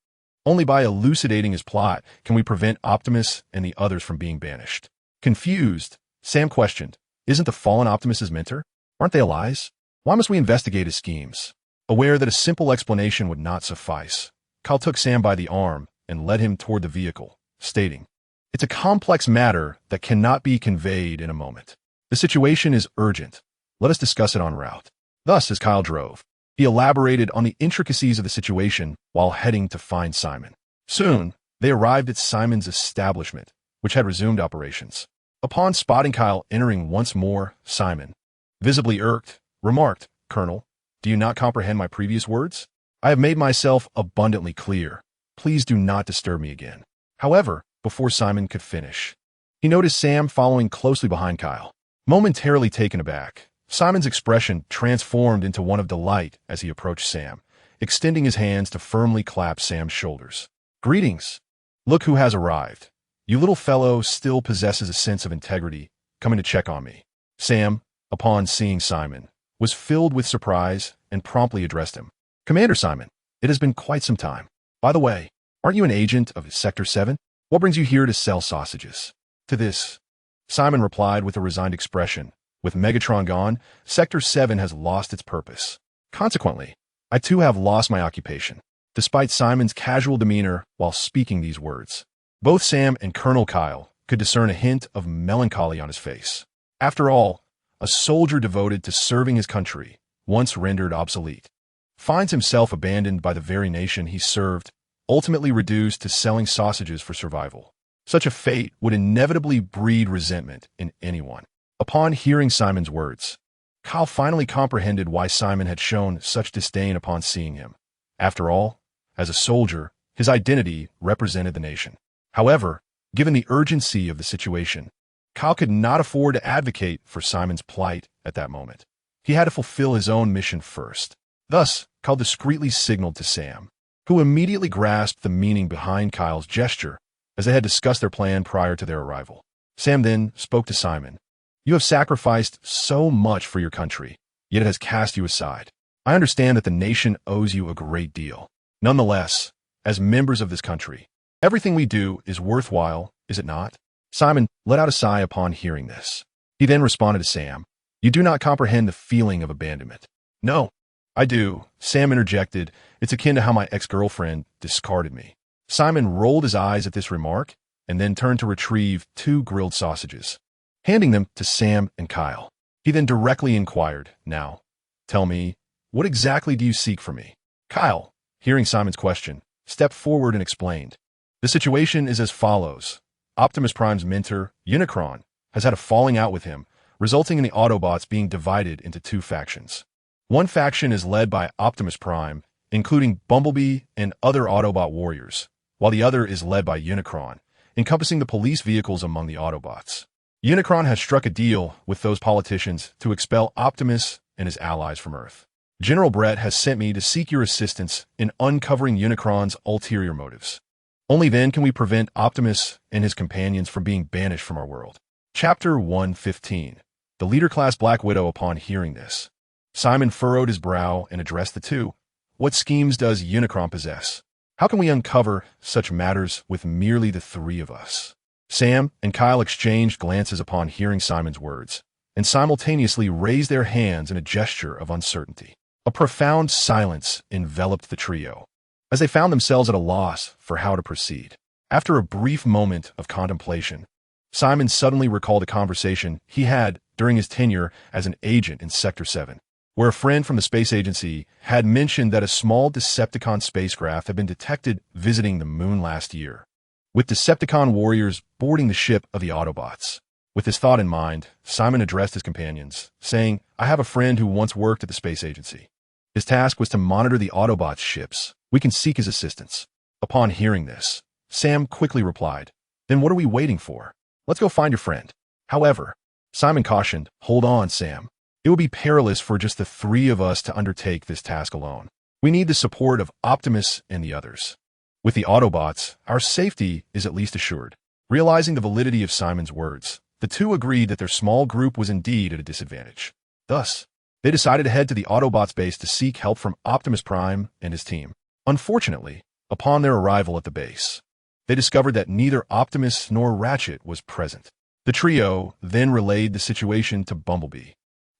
Only by elucidating his plot can we prevent Optimus and the others from being banished." Confused, Sam questioned, "Isn't the Fallen Optimus's mentor? Aren't they allies? Why must we investigate his schemes?" Aware that a simple explanation would not suffice, Kyle took Sam by the arm and led him toward the vehicle, stating, "It's a complex matter that cannot be conveyed in a moment. The situation is urgent. Let us discuss it en route." Thus, as Kyle drove, he elaborated on the intricacies of the situation while heading to find Simon. Soon, they arrived at Simon's establishment, which had resumed operations. Upon spotting Kyle entering once more, Simon, visibly irked, remarked, "Colonel, do you not comprehend my previous words? I have made myself abundantly clear. Please do not disturb me again." However, before Simon could finish, he noticed Sam following closely behind Kyle. Momentarily taken aback, Simon's expression transformed into one of delight as he approached Sam, extending his hands to firmly clap Sam's shoulders. "Greetings. Look who has arrived. You little fellow still possesses a sense of integrity, coming to check on me." Sam, upon seeing Simon, was filled with surprise and promptly addressed him. "Commander Simon, it has been quite some time. By the way, aren't you an agent of Sector 7? What brings you here to sell sausages?" To this, Simon replied with a resigned expression, "With Megatron gone, Sector 7 has lost its purpose. Consequently, I too have lost my occupation." Despite Simon's casual demeanor while speaking these words, both Sam and Colonel Kyle could discern a hint of melancholy on his face. After all, a soldier devoted to serving his country, once rendered obsolete, finds himself abandoned by the very nation he served, ultimately reduced to selling sausages for survival. Such a fate would inevitably breed resentment in anyone. Upon hearing Simon's words, Kyle finally comprehended why Simon had shown such disdain upon seeing him. After all, as a soldier, his identity represented the nation. However, given the urgency of the situation, Kyle could not afford to advocate for Simon's plight at that moment. He had to fulfill his own mission first. Thus, Kyle discreetly signaled to Sam, who immediately grasped the meaning behind Kyle's gesture, as they had discussed their plan prior to their arrival. Sam then spoke to Simon. "You have sacrificed so much for your country, yet it has cast you aside. I understand that the nation owes you a great deal. Nonetheless, as members of this country, Everything we do is worthwhile, is it not? Simon let out a sigh upon hearing this. He then responded to Sam, "You do not comprehend the feeling of abandonment." "No, I do," Sam interjected. "It's akin to how my ex-girlfriend discarded me." Simon rolled his eyes at this remark and then turned to retrieve 2 grilled sausages. Handing them to Sam and Kyle, he then directly inquired, "Now, tell me, what exactly do you seek from me?" Kyle, hearing Simon's question, stepped forward and explained. "The situation is as follows. Optimus Prime's mentor, Unicron, has had a falling out with him, resulting in the Autobots being divided into 2 factions. One faction is led by Optimus Prime, including Bumblebee and other Autobot warriors, while the other is led by Unicron, encompassing the police vehicles among the Autobots. Unicron has struck a deal with those politicians to expel Optimus and his allies from Earth. General Brett has sent me to seek your assistance in uncovering Unicron's ulterior motives. Only then can we prevent Optimus and his companions from being banished from our world." Chapter 115. The leader-class Black Widow. Upon hearing this, Simon furrowed his brow and addressed the 2. "What schemes does Unicron possess? How can we uncover such matters with merely the 3 of us?" Sam and Kyle exchanged glances upon hearing Simon's words, and simultaneously raised their hands in a gesture of uncertainty. A profound silence enveloped the trio, as they found themselves at a loss for how to proceed. After a brief moment of contemplation, Simon suddenly recalled a conversation he had during his tenure as an agent in Sector 7, where a friend from the space agency had mentioned that a small Decepticon spacecraft had been detected visiting the moon last year, with Decepticon warriors boarding the ship of the Autobots. With this thought in mind, Simon addressed his companions, saying, "I have a friend who once worked at the space agency. His task was to monitor the Autobots' ships. We can seek his assistance." Upon hearing this, Sam quickly replied, "Then what are we waiting for? Let's go find your friend." However, Simon cautioned, "Hold on, Sam. It would be perilous for just the 3 of us to undertake this task alone. We need the support of Optimus and the others. With the Autobots, our safety is at least assured." Realizing the validity of Simon's words, the 2 agreed that their small group was indeed at a disadvantage. Thus, they decided to head to the Autobots base to seek help from Optimus Prime and his team. Unfortunately, upon their arrival at the base, they discovered that neither Optimus nor Ratchet was present. The trio then relayed the situation to Bumblebee,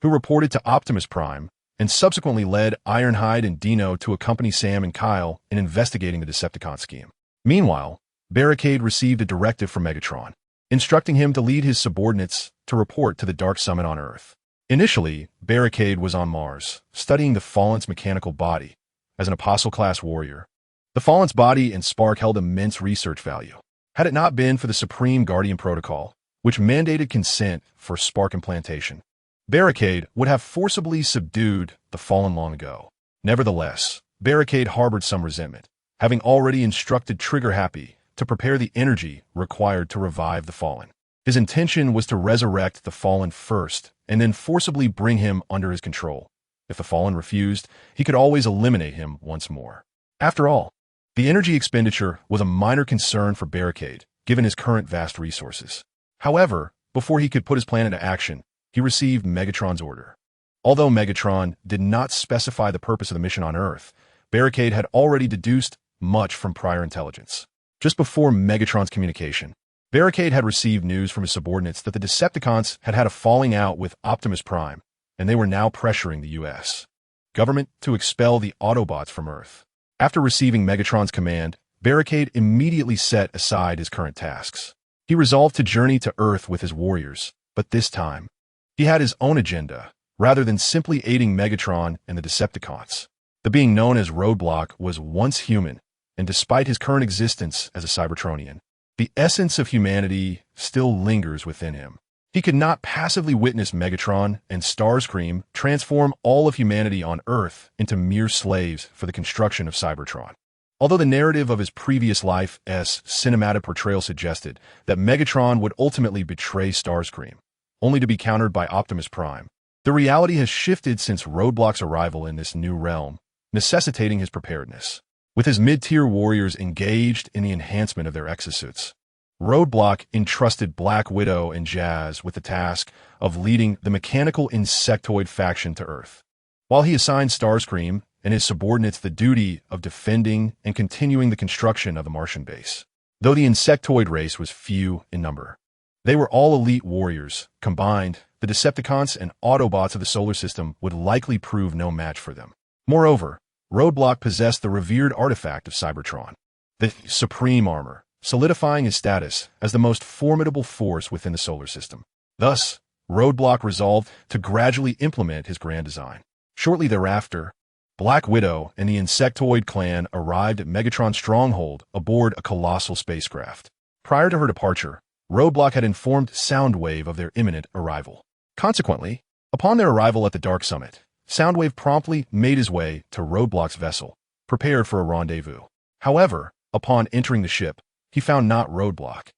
who reported to Optimus Prime and subsequently led Ironhide and Dino to accompany Sam and Kyle in investigating the Decepticon scheme. Meanwhile, Barricade received a directive from Megatron, instructing him to lead his subordinates to report to the Dark Summit on Earth. Initially, Barricade was on Mars, studying the Fallen's mechanical body. As an Apostle-class warrior, the Fallen's body and spark held immense research value. Had it not been for the Supreme Guardian Protocol, which mandated consent for spark implantation, Barricade would have forcibly subdued the Fallen long ago. Nevertheless, Barricade harbored some resentment, having already instructed Trigger Happy to prepare the energy required to revive the Fallen. His intention was to resurrect the Fallen first, and then forcibly bring him under his control. If the Fallen refused, he could always eliminate him once more. After all, the energy expenditure was a minor concern for Barricade, given his current vast resources. However, before he could put his plan into action, he received Megatron's order. Although Megatron did not specify the purpose of the mission on Earth, Barricade had already deduced much from prior intelligence. Just before Megatron's communication, Barricade had received news from his subordinates that the Decepticons had had a falling out with Optimus Prime, and they were now pressuring the U.S. government to expel the Autobots from Earth. After receiving Megatron's command, Barricade immediately set aside his current tasks. He resolved to journey to Earth with his warriors, but this time, he had his own agenda, rather than simply aiding Megatron and the Decepticons. The being known as Roadblock was once human, and despite his current existence as a Cybertronian, the essence of humanity still lingers within him. He could not passively witness Megatron and Starscream transform all of humanity on Earth into mere slaves for the construction of Cybertron. Although the narrative of his previous life's cinematic portrayal suggested that Megatron would ultimately betray Starscream, only to be countered by Optimus Prime, the reality has shifted since Roadblock's arrival in this new realm, necessitating his preparedness. With his mid-tier warriors engaged in the enhancement of their exosuits, Roadblock entrusted Black Widow and Jazz with the task of leading the mechanical insectoid faction to Earth, while he assigned Starscream and his subordinates the duty of defending and continuing the construction of the Martian base. though the insectoid race was few in number. They were all elite warriors. Combined, the Decepticons and Autobots of the solar system would likely prove no match for them. Moreover, Roadblock possessed the revered artifact of Cybertron, the Supreme Armor, solidifying his status as the most formidable force within the solar system. Thus, Roadblock resolved to gradually implement his grand design. Shortly thereafter, Black Widow and the Insectoid clan arrived at Megatron's stronghold aboard a colossal spacecraft. Prior to her departure, Roadblock had informed Soundwave of their imminent arrival. Consequently, upon their arrival at the Dark Summit, Soundwave promptly made his way to Roadblock's vessel, prepared for a rendezvous. However, upon entering the ship, he found not Roadblock,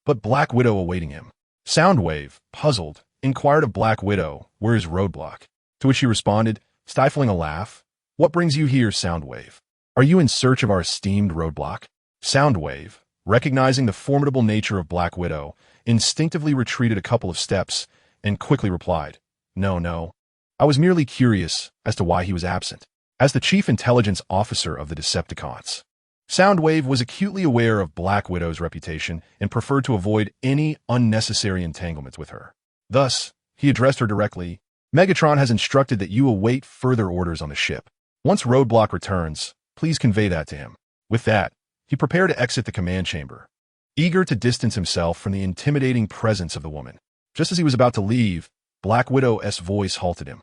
but Black Widow awaiting him. Soundwave, puzzled, inquired of Black Widow, "Where is Roadblock?" To which she responded, stifling a laugh, "What brings you here, Soundwave? Are you in search of our esteemed Roadblock?" Soundwave, recognizing the formidable nature of Black Widow, instinctively retreated a couple of steps and quickly replied, No. I was merely curious as to why he was absent." As the chief intelligence officer of the Decepticons, Soundwave was acutely aware of Black Widow's reputation and preferred to avoid any unnecessary entanglements with her. Thus, he addressed her directly, "Megatron has instructed that you await further orders on the ship. Once Roadblock returns, please convey that to him." With that, he prepared to exit the command chamber, eager to distance himself from the intimidating presence of the woman. Just as he was about to leave, Black Widow's voice halted him.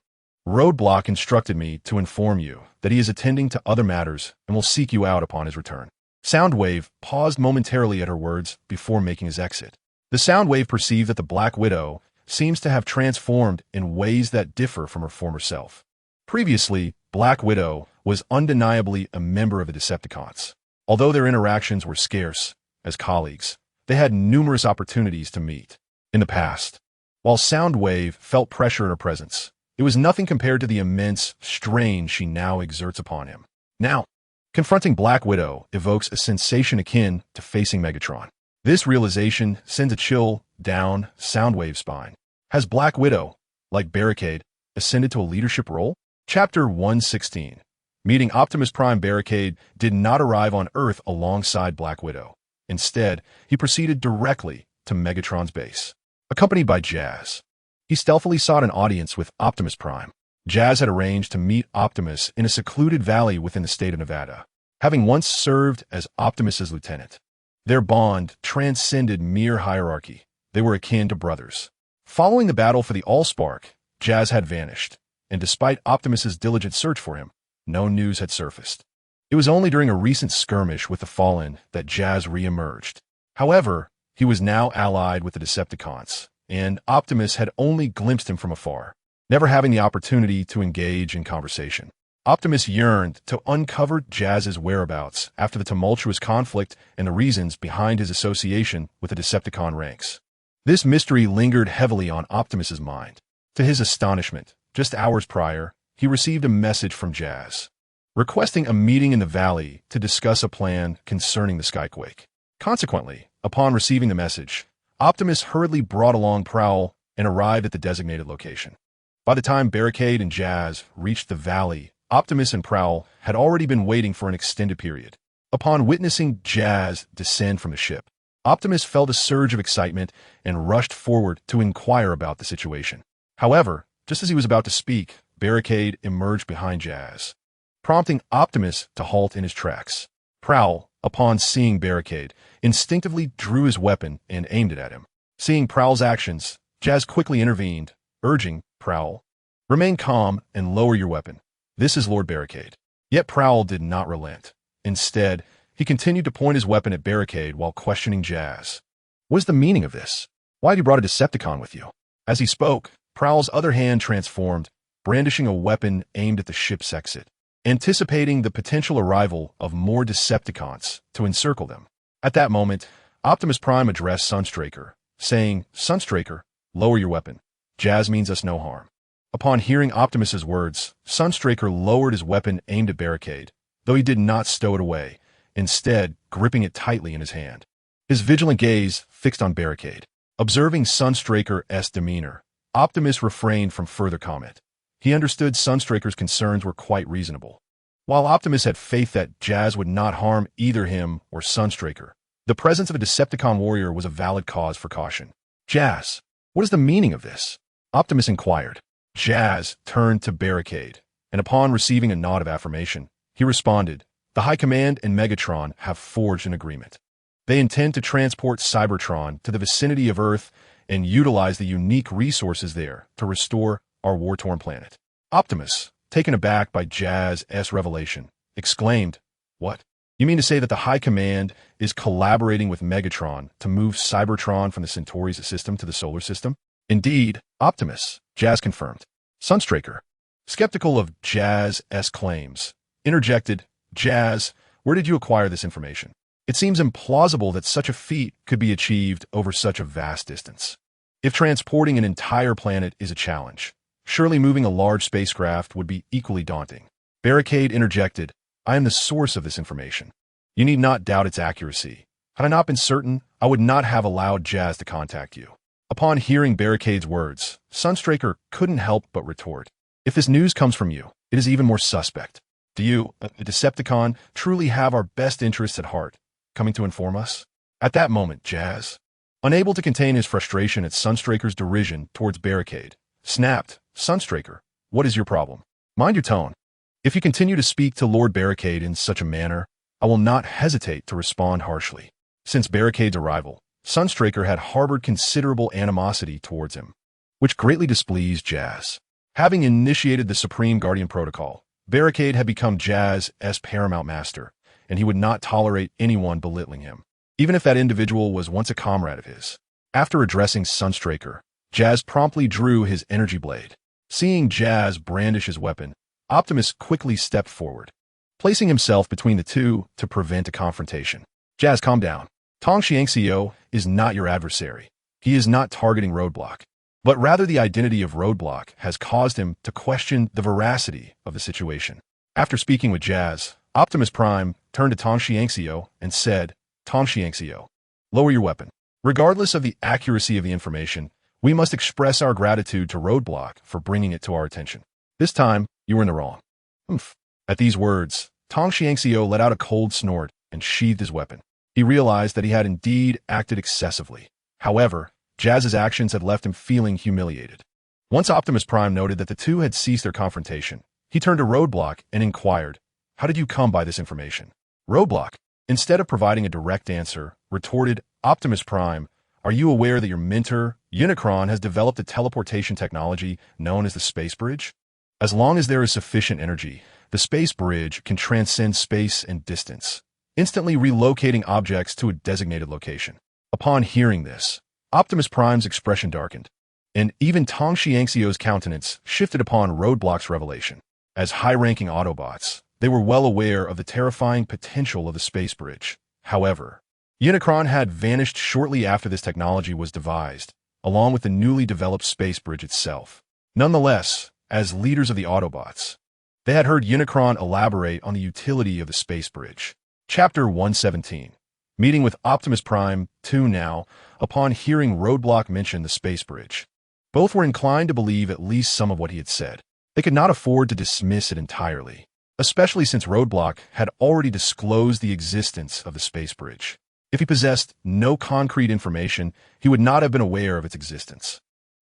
"Roadblock instructed me to inform you that he is attending to other matters and will seek you out upon his return." Soundwave paused momentarily at her words before making his exit. The Soundwave perceived that the Black Widow seems to have transformed in ways that differ from her former self. Previously, Black Widow was undeniably a member of the Decepticons. Although their interactions were scarce, as colleagues, they had numerous opportunities to meet. In the past, while Soundwave felt pressure in her presence, it was nothing compared to the immense strain she now exerts upon him. Now, confronting Black Widow evokes a sensation akin to facing Megatron. This realization sends a chill down Soundwave's spine. Has Black Widow, like Barricade, ascended to a leadership role? Chapter 116. Meeting Optimus Prime. Barricade did not arrive on Earth alongside Black Widow. Instead, he proceeded directly to Megatron's base. Accompanied by Jazz, he stealthily sought an audience with Optimus Prime. Jazz had arranged to meet Optimus in a secluded valley within the state of Nevada, having once served as Optimus's lieutenant. Their bond transcended mere hierarchy. They were akin to brothers. Following the battle for the AllSpark, Jazz had vanished, and despite Optimus's diligent search for him, no news had surfaced. It was only during a recent skirmish with the Fallen that Jazz re-emerged. However, he was now allied with the Decepticons, and Optimus had only glimpsed him from afar, never having the opportunity to engage in conversation. Optimus yearned to uncover Jazz's whereabouts after the tumultuous conflict and the reasons behind his association with the Decepticon ranks. This mystery lingered heavily on Optimus's mind. To his astonishment, just hours prior, he received a message from Jazz, requesting a meeting in the valley to discuss a plan concerning the Skyquake. Consequently, upon receiving the message, Optimus hurriedly brought along Prowl and arrived at the designated location. By the time Barricade and Jazz reached the valley, Optimus and Prowl had already been waiting for an extended period. Upon witnessing Jazz descend from the ship, Optimus felt a surge of excitement and rushed forward to inquire about the situation. However, just as he was about to speak, Barricade emerged behind Jazz, prompting Optimus to halt in his tracks. Prowl, upon seeing Barricade, instinctively drew his weapon and aimed it at him. Seeing Prowl's actions, Jazz quickly intervened, urging Prowl, "Remain calm and lower your weapon. This is Lord Barricade." Yet Prowl did not relent. Instead, he continued to point his weapon at Barricade while questioning Jazz. "What is the meaning of this? Why have you brought a Decepticon with you?" As he spoke, Prowl's other hand transformed, brandishing a weapon aimed at the ship's exit, anticipating the potential arrival of more Decepticons to encircle them. At that moment, Optimus Prime addressed Sunstraker, saying, "Sunstraker, lower your weapon. Jazz means us no harm." Upon hearing Optimus's words, Sunstraker lowered his weapon aimed at Barricade, though he did not stow it away, instead gripping it tightly in his hand. His vigilant gaze fixed on Barricade. Observing Sunstraker's demeanor, Optimus refrained from further comment. He understood Sunstraker's concerns were quite reasonable. While Optimus had faith that Jazz would not harm either him or Sunstraker, The presence of a Decepticon warrior was a valid cause for caution. Jazz, what is the meaning of this? Optimus inquired. Jazz turned to Barricade, and upon receiving a nod of affirmation, he responded, "The High Command and Megatron have forged an agreement. They intend to transport Cybertron to the vicinity of Earth and utilize the unique resources there to restore our war-torn planet." Optimus, taken aback by Jazz's revelation, exclaimed, "What? You mean to say that the High Command is collaborating with Megatron to move Cybertron from the Centauri's system to the solar system?" "Indeed, Optimus," Jazz confirmed. Sunstraker, skeptical of Jazz's claims, interjected, "Jazz, where did you acquire this information? It seems implausible that such a feat could be achieved over such a vast distance. If transporting an entire planet is a challenge, surely moving a large spacecraft would be equally daunting." Barricade interjected, "I am the source of this information. You need not doubt its accuracy. Had I not been certain, I would not have allowed Jazz to contact you." Upon hearing Barricade's words, Sunstraker couldn't help but retort, "If this news comes from you, it is even more suspect. Do you, a Decepticon, truly have our best interests at heart, coming to inform us?" At that moment, Jazz, unable to contain his frustration at Sunstraker's derision towards Barricade, snapped, "Sunstraker, what is your problem? Mind your tone. If you continue to speak to Lord Barricade in such a manner, I will not hesitate to respond harshly." Since Barricade's arrival, Sunstraker had harbored considerable animosity towards him, which greatly displeased Jazz. Having initiated the Supreme Guardian Protocol, Barricade had become Jazz's paramount master, and he would not tolerate anyone belittling him, even if that individual was once a comrade of his. After addressing Sunstraker, Jazz promptly drew his energy blade. Seeing Jazz brandish his weapon, Optimus quickly stepped forward, placing himself between the two to prevent a confrontation. "Jazz, calm down. Tong Xiangxiu is not your adversary. He is not targeting Roadblock, but rather the identity of Roadblock has caused him to question the veracity of the situation." After speaking with Jazz, Optimus Prime turned to Tong Xiangxiu and said, "Tong Xiangxiu, lower your weapon. Regardless of the accuracy of the information, we must express our gratitude to Roadblock for bringing it to our attention. This time, you were in the wrong." "Humph." At these words, Tong Xiangxiu let out a cold snort and sheathed his weapon. He realized that he had indeed acted excessively. However, Jazz's actions had left him feeling humiliated. Once Optimus Prime noted that the two had ceased their confrontation, he turned to Roadblock and inquired, "How did you come by this information?" Roadblock, instead of providing a direct answer, retorted, "Optimus Prime, are you aware that your mentor, Unicron, has developed a teleportation technology known as the Space Bridge? As long as there is sufficient energy, the Space Bridge can transcend space and distance, instantly relocating objects to a designated location." Upon hearing this, Optimus Prime's expression darkened, and even Tong Xiangxiu's countenance shifted upon Roadblock's revelation. As high-ranking Autobots, they were well aware of the terrifying potential of the Space Bridge. However, Unicron had vanished shortly after this technology was devised, along with the newly developed Space Bridge itself. Nonetheless, as leaders of the Autobots, they had heard Unicron elaborate on the utility of the Space Bridge. Chapter 117. Meeting with Optimus Prime 2 now, upon hearing Roadblock mention the Space Bridge. Both were inclined to believe at least some of what he had said. They could not afford to dismiss it entirely, especially since Roadblock had already disclosed the existence of the Space Bridge. If he possessed no concrete information, he would not have been aware of its existence.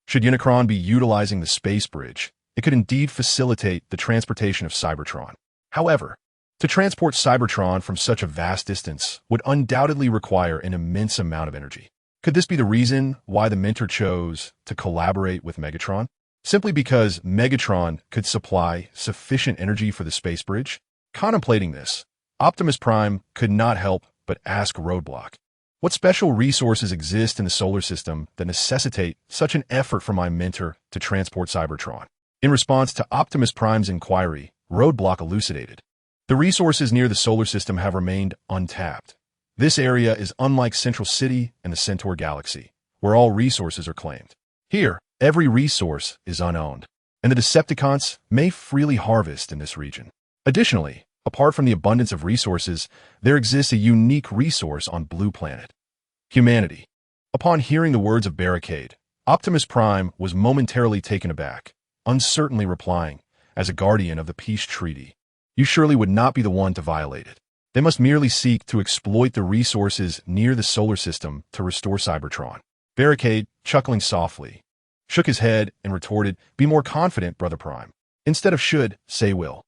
Should Unicron be utilizing the Space Bridge, it could indeed facilitate the transportation of Cybertron. However, to transport Cybertron from such a vast distance would undoubtedly require an immense amount of energy. Could this be the reason why the mentor chose to collaborate with Megatron? Simply because Megatron could supply sufficient energy for the Space Bridge? Contemplating this, Optimus Prime could not help but ask Roadblock, "What special resources exist in the solar system that necessitate such an effort from my mentor to transport Cybertron?" In response to Optimus Prime's inquiry, Roadblock elucidated, "The resources near the solar system have remained untapped. This area is unlike Central City and the Centaur Galaxy, where all resources are claimed. Here, every resource is unowned, and the Decepticons may freely harvest in this region. Additionally, apart from the abundance of resources, there exists a unique resource on Blue Planet: humanity." Upon hearing the words of Barricade, Optimus Prime was momentarily taken aback, uncertainly replying, "As a guardian of the peace treaty, you surely would not be the one to violate it." They must merely seek to exploit the resources near the solar system to restore Cybertron. Barricade, chuckling softly, shook his head and retorted, "Be more confident, Brother Prime. Instead of should, say will."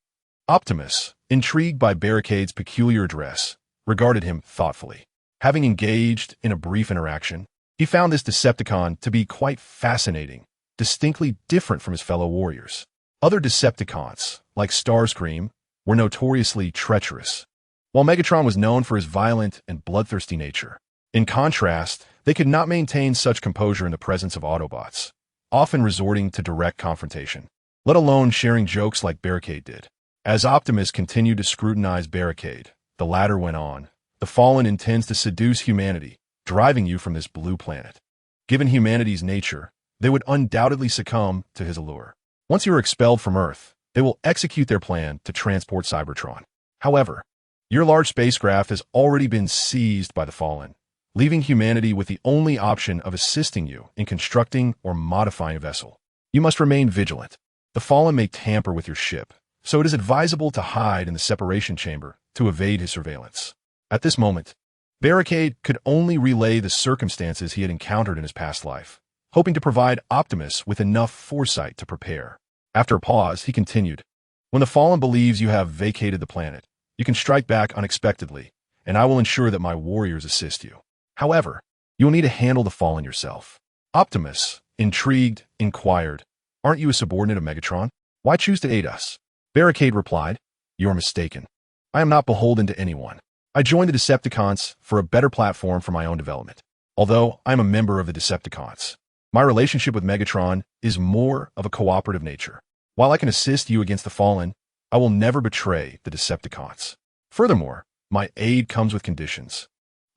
Optimus, intrigued by Barricade's peculiar address, regarded him thoughtfully. Having engaged in a brief interaction, he found this Decepticon to be quite fascinating, distinctly different from his fellow warriors. Other Decepticons, like Starscream, were notoriously treacherous, while Megatron was known for his violent and bloodthirsty nature. In contrast, they could not maintain such composure in the presence of Autobots, often resorting to direct confrontation, let alone sharing jokes like Barricade did. As Optimus continued to scrutinize Barricade, the latter went on, "The Fallen intends to seduce humanity, driving you from this blue planet. Given humanity's nature, they would undoubtedly succumb to his allure. Once you are expelled from Earth, they will execute their plan to transport Cybertron. However, your large spacecraft has already been seized by the Fallen, leaving humanity with the only option of assisting you in constructing or modifying a vessel. You must remain vigilant. The Fallen may tamper with your ship, so it is advisable to hide in the separation chamber to evade his surveillance." At this moment, Barricade could only relay the circumstances he had encountered in his past life, hoping to provide Optimus with enough foresight to prepare. After a pause, he continued, "When the Fallen believes you have vacated the planet, you can strike back unexpectedly, and I will ensure that my warriors assist you. However, you will need to handle the Fallen yourself." Optimus, intrigued, inquired, "Aren't you a subordinate of Megatron? Why choose to aid us?" Barricade replied, "You are mistaken. I am not beholden to anyone. I joined the Decepticons for a better platform for my own development. Although I am a member of the Decepticons, my relationship with Megatron is more of a cooperative nature. While I can assist you against the Fallen, I will never betray the Decepticons. Furthermore, my aid comes with conditions."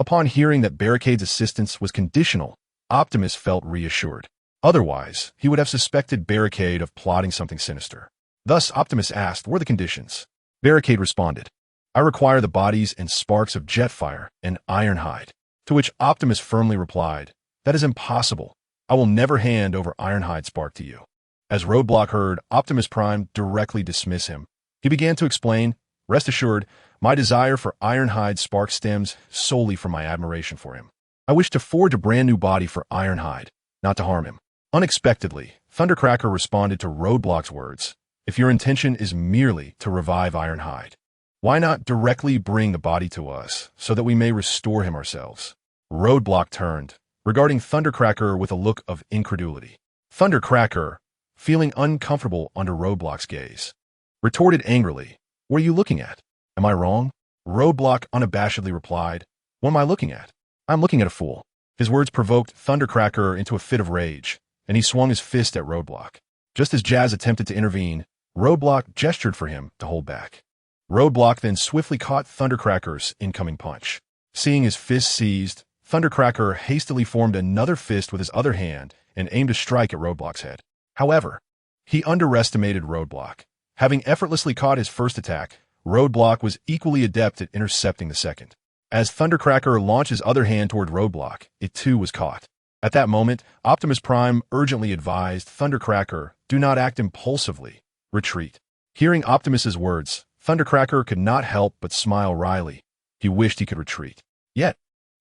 Upon hearing that Barricade's assistance was conditional, Optimus felt reassured. Otherwise, he would have suspected Barricade of plotting something sinister. Thus, Optimus asked, "What are the conditions?" Barricade responded, "I require the bodies and sparks of Jetfire and Ironhide." To which Optimus firmly replied, "That is impossible. I will never hand over Ironhide Spark to you." As Roadblock heard Optimus Prime directly dismiss him, he began to explain, "Rest assured, my desire for Ironhide Spark stems solely from my admiration for him. I wish to forge a brand new body for Ironhide, not to harm him." Unexpectedly, Thundercracker responded to Roadblock's words, "If your intention is merely to revive Ironhide, why not directly bring the body to us so that we may restore him ourselves?" Roadblock turned, regarding Thundercracker with a look of incredulity. Thundercracker, feeling uncomfortable under Roadblock's gaze, retorted angrily, "What are you looking at? Am I wrong?" Roadblock unabashedly replied, "What am I looking at? I'm looking at a fool." His words provoked Thundercracker into a fit of rage, and he swung his fist at Roadblock. Just as Jazz attempted to intervene, Roadblock gestured for him to hold back. Roadblock then swiftly caught Thundercracker's incoming punch. Seeing his fist seized, Thundercracker hastily formed another fist with his other hand and aimed a strike at Roadblock's head. However, he underestimated Roadblock. Having effortlessly caught his first attack, Roadblock was equally adept at intercepting the second. As Thundercracker launched his other hand toward Roadblock, it too was caught. At that moment, Optimus Prime urgently advised Thundercracker, "Do not act impulsively. Retreat." Hearing Optimus's words, Thundercracker could not help but smile wryly. He wished he could retreat. Yet,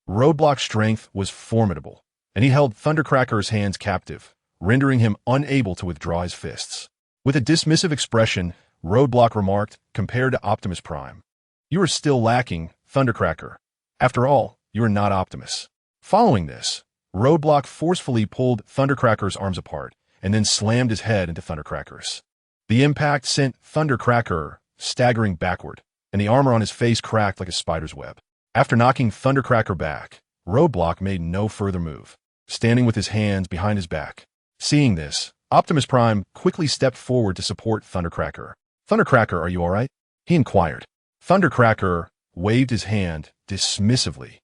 Roadblock's strength was formidable, and he held Thundercracker's hands captive, rendering him unable to withdraw his fists. With a dismissive expression, Roadblock remarked, compared to Optimus Prime, "You are still lacking, Thundercracker. After all, you are not Optimus." Following this, Roadblock forcefully pulled Thundercracker's arms apart and then slammed his head into Thundercracker's. The impact sent Thundercracker staggering backward, and the armor on his face cracked like a spider's web. After knocking Thundercracker back, Roadblock made no further move, standing with his hands behind his back. Seeing this, Optimus Prime quickly stepped forward to support Thundercracker. "Thundercracker, are you all right?" he inquired. Thundercracker waved his hand dismissively,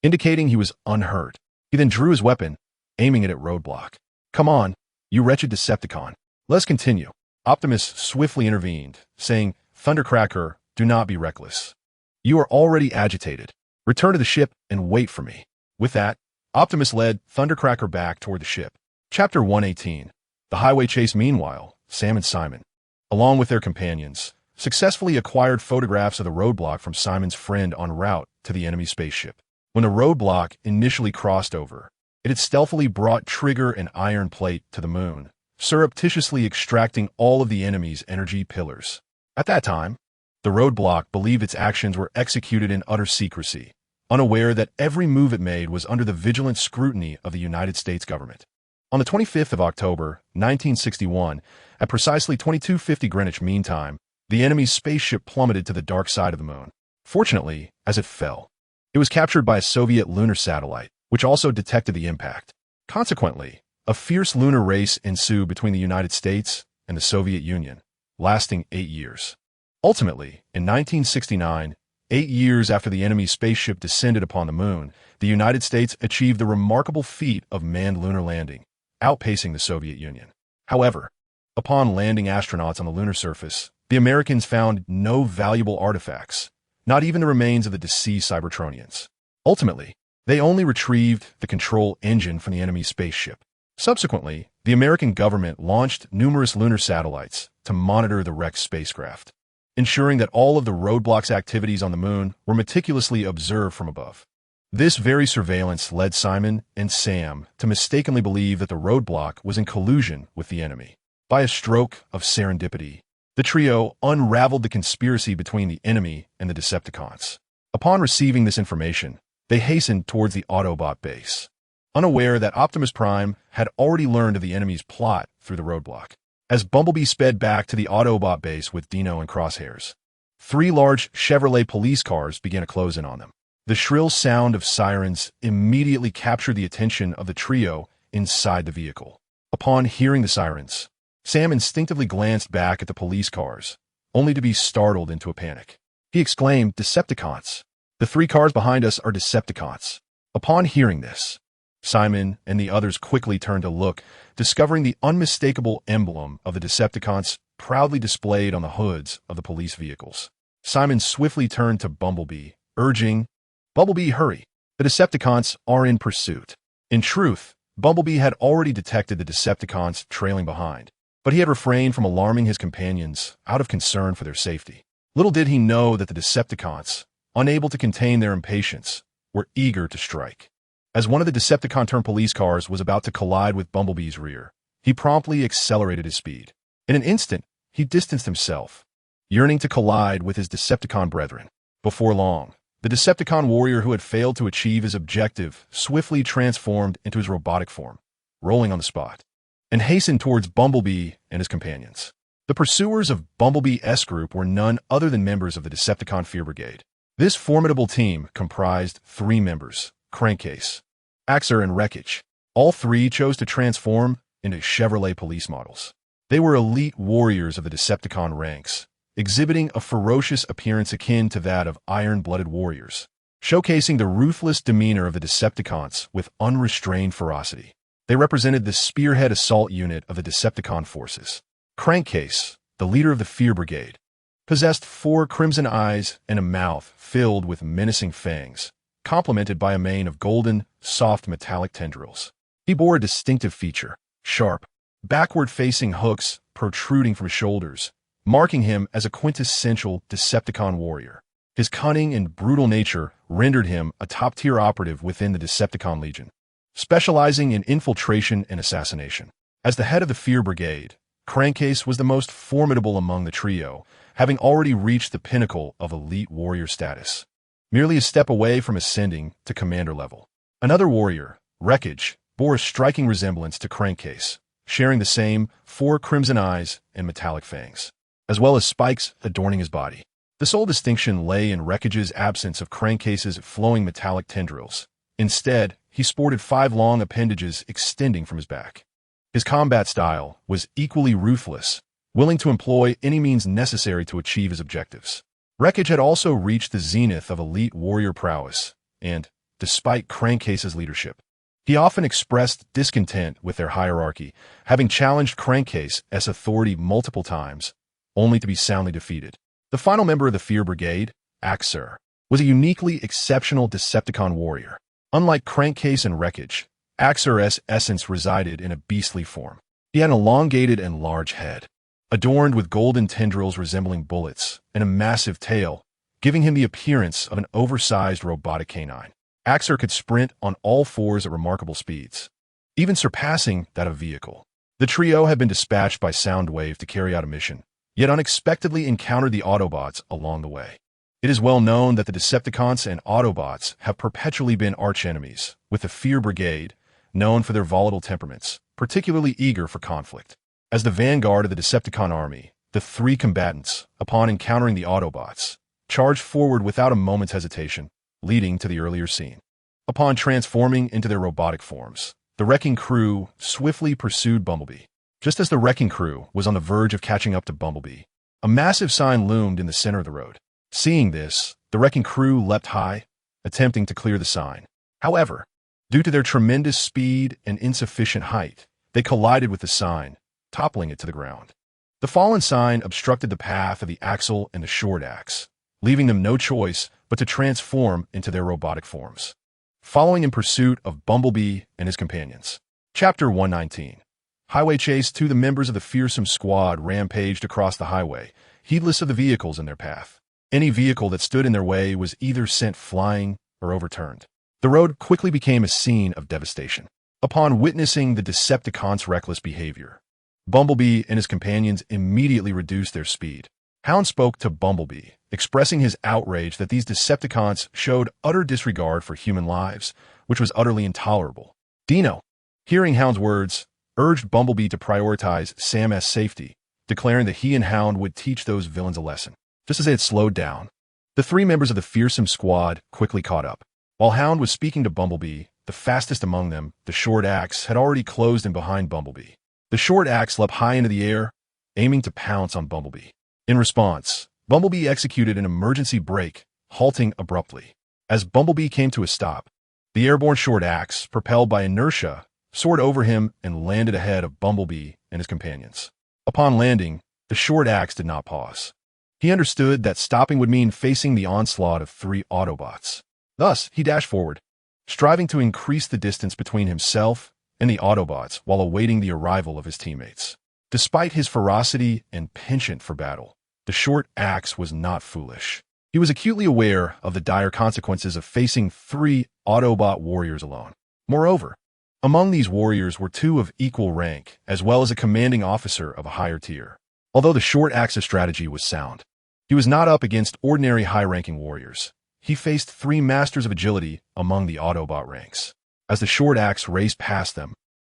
indicating he was unhurt. He then drew his weapon, aiming it at Roadblock. "Come on, you wretched Decepticon. Let's continue." Optimus swiftly intervened, saying, "Thundercracker, do not be reckless. You are already agitated. Return to the ship and wait for me." With that, Optimus led Thundercracker back toward the ship. Chapter 118. The Highway Chase. Meanwhile, Sam and Simon, along with their companions, successfully acquired photographs of the roadblock from Simon's friend en route to the enemy spaceship. When the roadblock initially crossed over, it had stealthily brought Trigger and Iron Plate to the moon, surreptitiously extracting all of the enemy's energy pillars. At that time, the roadblock believed its actions were executed in utter secrecy, unaware that every move it made was under the vigilant scrutiny of the United States government. On the 25th of October, 1961, at precisely 22:50 Greenwich Mean Time, the enemy's spaceship plummeted to the dark side of the moon. Fortunately, as it fell, it was captured by a Soviet lunar satellite, which also detected the impact. Consequently, a fierce lunar race ensued between the United States and the Soviet Union, lasting 8 years. Ultimately, in 1969, 8 years after the enemy spaceship descended upon the moon, the United States achieved the remarkable feat of manned lunar landing, outpacing the Soviet Union. However, upon landing astronauts on the lunar surface, the Americans found no valuable artifacts, not even the remains of the deceased Cybertronians. Ultimately, they only retrieved the control engine from the enemy spaceship. Subsequently, the American government launched numerous lunar satellites to monitor the wrecked spacecraft, ensuring that all of the roadblock's activities on the moon were meticulously observed from above. This very surveillance led Simon and Sam to mistakenly believe that the roadblock was in collusion with the enemy. By a stroke of serendipity, the trio unraveled the conspiracy between the enemy and the Decepticons. Upon receiving this information, they hastened towards the Autobot base, unaware that Optimus Prime had already learned of the enemy's plot through the roadblock. As Bumblebee sped back to the Autobot base with Dino and Crosshairs, 3 large Chevrolet police cars began to close in on them. The shrill sound of sirens immediately captured the attention of the trio inside the vehicle. Upon hearing the sirens, Sam instinctively glanced back at the police cars, only to be startled into a panic. He exclaimed, "Decepticons! The 3 cars behind us are Decepticons." Upon hearing this, Simon and the others quickly turned to look, discovering the unmistakable emblem of the Decepticons proudly displayed on the hoods of the police vehicles. Simon swiftly turned to Bumblebee, urging, "Bumblebee, hurry! The Decepticons are in pursuit." In truth, Bumblebee had already detected the Decepticons trailing behind, but he had refrained from alarming his companions out of concern for their safety. Little did he know that the Decepticons, unable to contain their impatience, were eager to strike. As one of the Decepticon-turned police cars was about to collide with Bumblebee's rear, he promptly accelerated his speed. In an instant, he distanced himself, yearning to collide with his Decepticon brethren. Before long, the Decepticon warrior who had failed to achieve his objective swiftly transformed into his robotic form, rolling on the spot, and hastened towards Bumblebee and his companions. The pursuers of Bumblebee S Group were none other than members of the Decepticon Fear Brigade. This formidable team comprised 3 members, Crankcase, Axer, and Wreckage. All 3 chose to transform into Chevrolet police models. They were elite warriors of the Decepticon ranks, exhibiting a ferocious appearance akin to that of iron-blooded warriors, showcasing the ruthless demeanor of the Decepticons with unrestrained ferocity. They represented the spearhead assault unit of the Decepticon forces. Crankcase, the leader of the Fear Brigade, possessed 4 crimson eyes and a mouth filled with menacing fangs, complemented by a mane of golden, soft metallic tendrils. He bore a distinctive feature, sharp, backward-facing hooks protruding from his shoulders, marking him as a quintessential Decepticon warrior. His cunning and brutal nature rendered him a top-tier operative within the Decepticon Legion, specializing in infiltration and assassination. As the head of the Fear Brigade, Crankcase was the most formidable among the trio, having already reached the pinnacle of elite warrior status, merely a step away from ascending to commander level. Another warrior, Wreckage, bore a striking resemblance to Crankcase, sharing the same 4 crimson eyes and metallic fangs, as well as spikes adorning his body. The sole distinction lay in Wreckage's absence of Crankcase's flowing metallic tendrils. Instead, he sported 5 long appendages extending from his back. His combat style was equally ruthless, willing to employ any means necessary to achieve his objectives. Wreckage had also reached the zenith of elite warrior prowess, and, despite Crankcase's leadership, he often expressed discontent with their hierarchy, having challenged Crankcase as authority multiple times, only to be soundly defeated. The final member of the Fear Brigade, Axer, was a uniquely exceptional Decepticon warrior. Unlike Crankcase and Wreckage, Axer's essence resided in a beastly form. He had an elongated and large head, adorned with golden tendrils resembling bullets, and a massive tail, giving him the appearance of an oversized robotic canine. Axer could sprint on all fours at remarkable speeds, even surpassing that of vehicle. The trio had been dispatched by Soundwave to carry out a mission, yet unexpectedly encountered the Autobots along the way. It is well known that the Decepticons and Autobots have perpetually been archenemies, with the Fear Brigade, known for their volatile temperaments, particularly eager for conflict. As the vanguard of the Decepticon army, the three combatants, upon encountering the Autobots, charged forward without a moment's hesitation, leading to the earlier scene. Upon transforming into their robotic forms, the Wrecking Crew swiftly pursued Bumblebee. Just as the Wrecking Crew was on the verge of catching up to Bumblebee, a massive sign loomed in the center of the road. Seeing this, the Wrecking Crew leapt high, attempting to clear the sign. However, due to their tremendous speed and insufficient height, they collided with the sign, toppling it to the ground. The fallen sign obstructed the path of the Axle and the Short Axe, leaving them no choice but to transform into their robotic forms. Following in pursuit of Bumblebee and his companions. Chapter 119. Highway Chase. The members of the fearsome squad rampaged across the highway, heedless of the vehicles in their path. Any vehicle that stood in their way was either sent flying or overturned. The road quickly became a scene of devastation. Upon witnessing the Decepticons' reckless behavior, Bumblebee and his companions immediately reduced their speed. Hound spoke to Bumblebee, expressing his outrage that these Decepticons showed utter disregard for human lives, which was utterly intolerable. Dino, hearing Hound's words, urged Bumblebee to prioritize Sam's safety, declaring that he and Hound would teach those villains a lesson. Just as they had slowed down, the three members of the fearsome squad quickly caught up. While Hound was speaking to Bumblebee, the fastest among them, the Short Axe, had already closed in behind Bumblebee. The Short Axe leapt high into the air, aiming to pounce on Bumblebee. In response, Bumblebee executed an emergency brake, halting abruptly. As Bumblebee came to a stop, the airborne Short Axe, propelled by inertia, soared over him and landed ahead of Bumblebee and his companions. Upon landing, the Short Axe did not pause. He understood that stopping would mean facing the onslaught of three Autobots. Thus, he dashed forward, striving to increase the distance between himself and the Autobots while awaiting the arrival of his teammates. Despite his ferocity and penchant for battle, the Short Axe was not foolish. He was acutely aware of the dire consequences of facing three Autobot warriors alone. Moreover, among these warriors were two of equal rank, as well as a commanding officer of a higher tier. Although the Short Axe's strategy was sound, he was not up against ordinary high-ranking warriors. He faced three masters of agility among the Autobot ranks. As the Short Axe raced past them,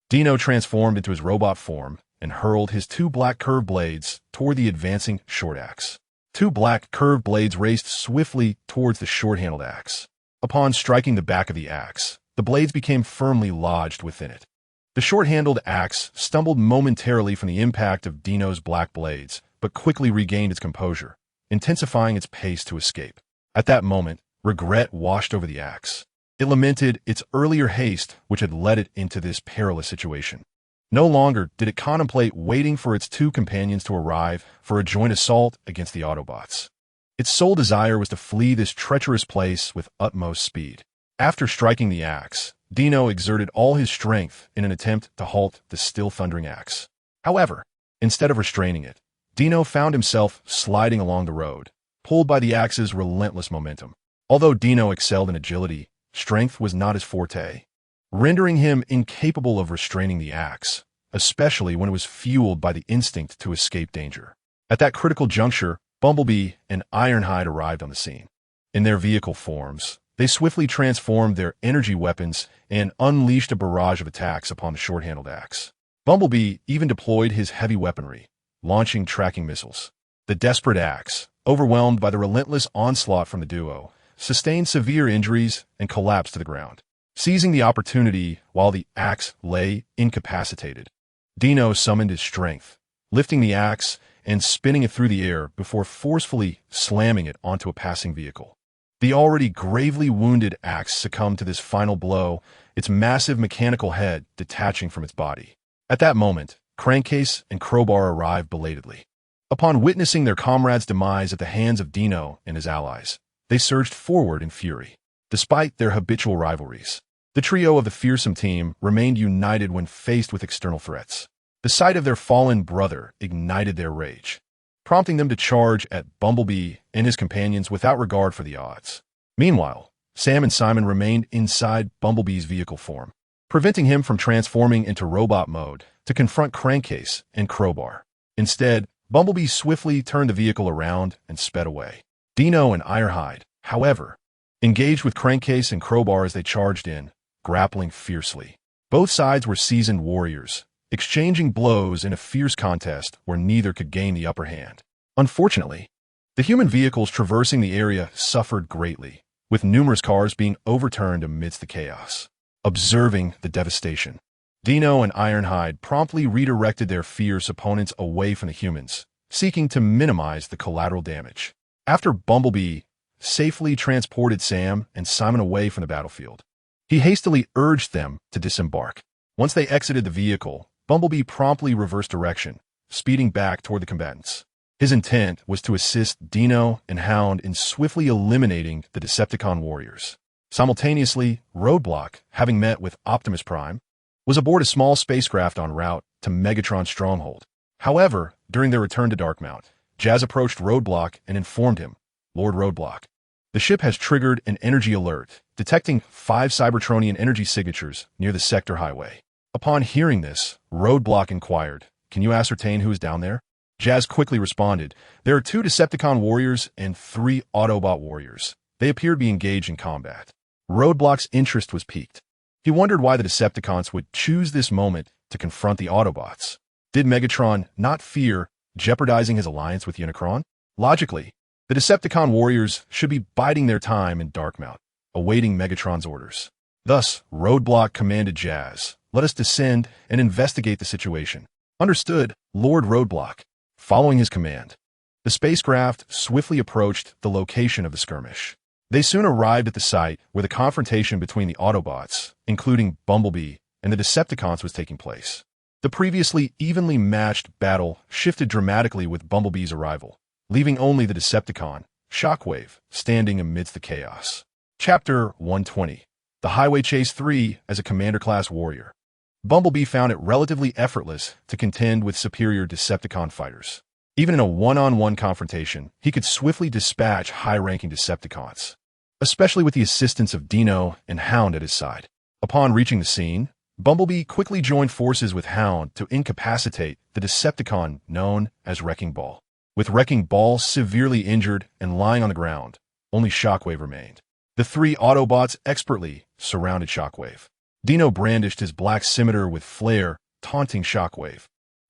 Dino transformed into his robot form and hurled his two black curved blades toward the advancing Short Axe. Two black curved blades raced swiftly towards the short-handled axe. Upon striking the back of the axe, the blades became firmly lodged within it. The short-handled axe stumbled momentarily from the impact of Dino's black blades, but quickly regained its composure, intensifying its pace to escape. At that moment, regret washed over the axe. It lamented its earlier haste which had led it into this perilous situation. No longer did it contemplate waiting for its two companions to arrive for a joint assault against the Autobots. Its sole desire was to flee this treacherous place with utmost speed. After striking the axe, Dino exerted all his strength in an attempt to halt the still thundering axe. However, instead of restraining it, Dino found himself sliding along the road, pulled by the axe's relentless momentum. Although Dino excelled in agility, strength was not his forte, rendering him incapable of restraining the axe, especially when it was fueled by the instinct to escape danger. At that critical juncture, Bumblebee and Ironhide arrived on the scene. In their vehicle forms, they swiftly transformed their energy weapons and unleashed a barrage of attacks upon the short-handled axe. Bumblebee even deployed his heavy weaponry, launching tracking missiles. The desperate axe, overwhelmed by the relentless onslaught from the duo, sustained severe injuries and collapsed to the ground. Seizing the opportunity while the axe lay incapacitated, Dino summoned his strength, lifting the axe and spinning it through the air before forcefully slamming it onto a passing vehicle. The already gravely wounded axe succumbed to this final blow, its massive mechanical head detaching from its body. At that moment, Crankcase and Crowbar arrived belatedly. Upon witnessing their comrade's demise at the hands of Dino and his allies, they surged forward in fury. Despite their habitual rivalries, the trio of the fearsome team remained united when faced with external threats. The sight of their fallen brother ignited their rage, prompting them to charge at Bumblebee and his companions without regard for the odds. Meanwhile, Sam and Simon remained inside Bumblebee's vehicle form, preventing him from transforming into robot mode to confront Crankcase and Crowbar. Instead, Bumblebee swiftly turned the vehicle around and sped away. Dino and Ironhide, however, engaged with Crankcase and Crowbar as they charged in, grappling fiercely. Both sides were seasoned warriors, exchanging blows in a fierce contest where neither could gain the upper hand. Unfortunately, the human vehicles traversing the area suffered greatly, with numerous cars being overturned amidst the chaos. Observing the devastation, Dino and Ironhide promptly redirected their fierce opponents away from the humans, seeking to minimize the collateral damage. After Bumblebee safely transported Sam and Simon away from the battlefield, he hastily urged them to disembark. Once they exited the vehicle, Bumblebee promptly reversed direction, speeding back toward the combatants. His intent was to assist Dino and Hound in swiftly eliminating the Decepticon warriors. Simultaneously, Roadblock, having met with Optimus Prime, was aboard a small spacecraft en route to Megatron's stronghold. However, during their return to Darkmount, Jazz approached Roadblock and informed him, "Lord Roadblock, the ship has triggered an energy alert, detecting 5 Cybertronian energy signatures near the sector highway." Upon hearing this, Roadblock inquired, "Can you ascertain who is down there?" Jazz quickly responded, "There are 2 Decepticon warriors and 3 Autobot warriors. They appear to be engaged in combat." Roadblock's interest was piqued. He wondered why the Decepticons would choose this moment to confront the Autobots. Did Megatron not fear jeopardizing his alliance with Unicron? Logically, the Decepticon warriors should be biding their time in Darkmount, awaiting Megatron's orders. Thus, Roadblock commanded Jazz, "Let us descend and investigate the situation." "Understood, Lord Roadblock." Following his command, the spacecraft swiftly approached the location of the skirmish. They soon arrived at the site where the confrontation between the Autobots, including Bumblebee, and the Decepticons was taking place. The previously evenly matched battle shifted dramatically with Bumblebee's arrival, leaving only the Decepticon, Shockwave, standing amidst the chaos. Chapter 120. The Highway Chase 3 as a Commander-class warrior. Bumblebee found it relatively effortless to contend with superior Decepticon fighters. Even in a one-on-one confrontation, he could swiftly dispatch high-ranking Decepticons, especially with the assistance of Dino and Hound at his side. Upon reaching the scene, Bumblebee quickly joined forces with Hound to incapacitate the Decepticon known as Wrecking Ball. With Wrecking Ball severely injured and lying on the ground, only Shockwave remained. The 3 Autobots expertly surrounded Shockwave. Dino brandished his black scimitar with flair, taunting Shockwave.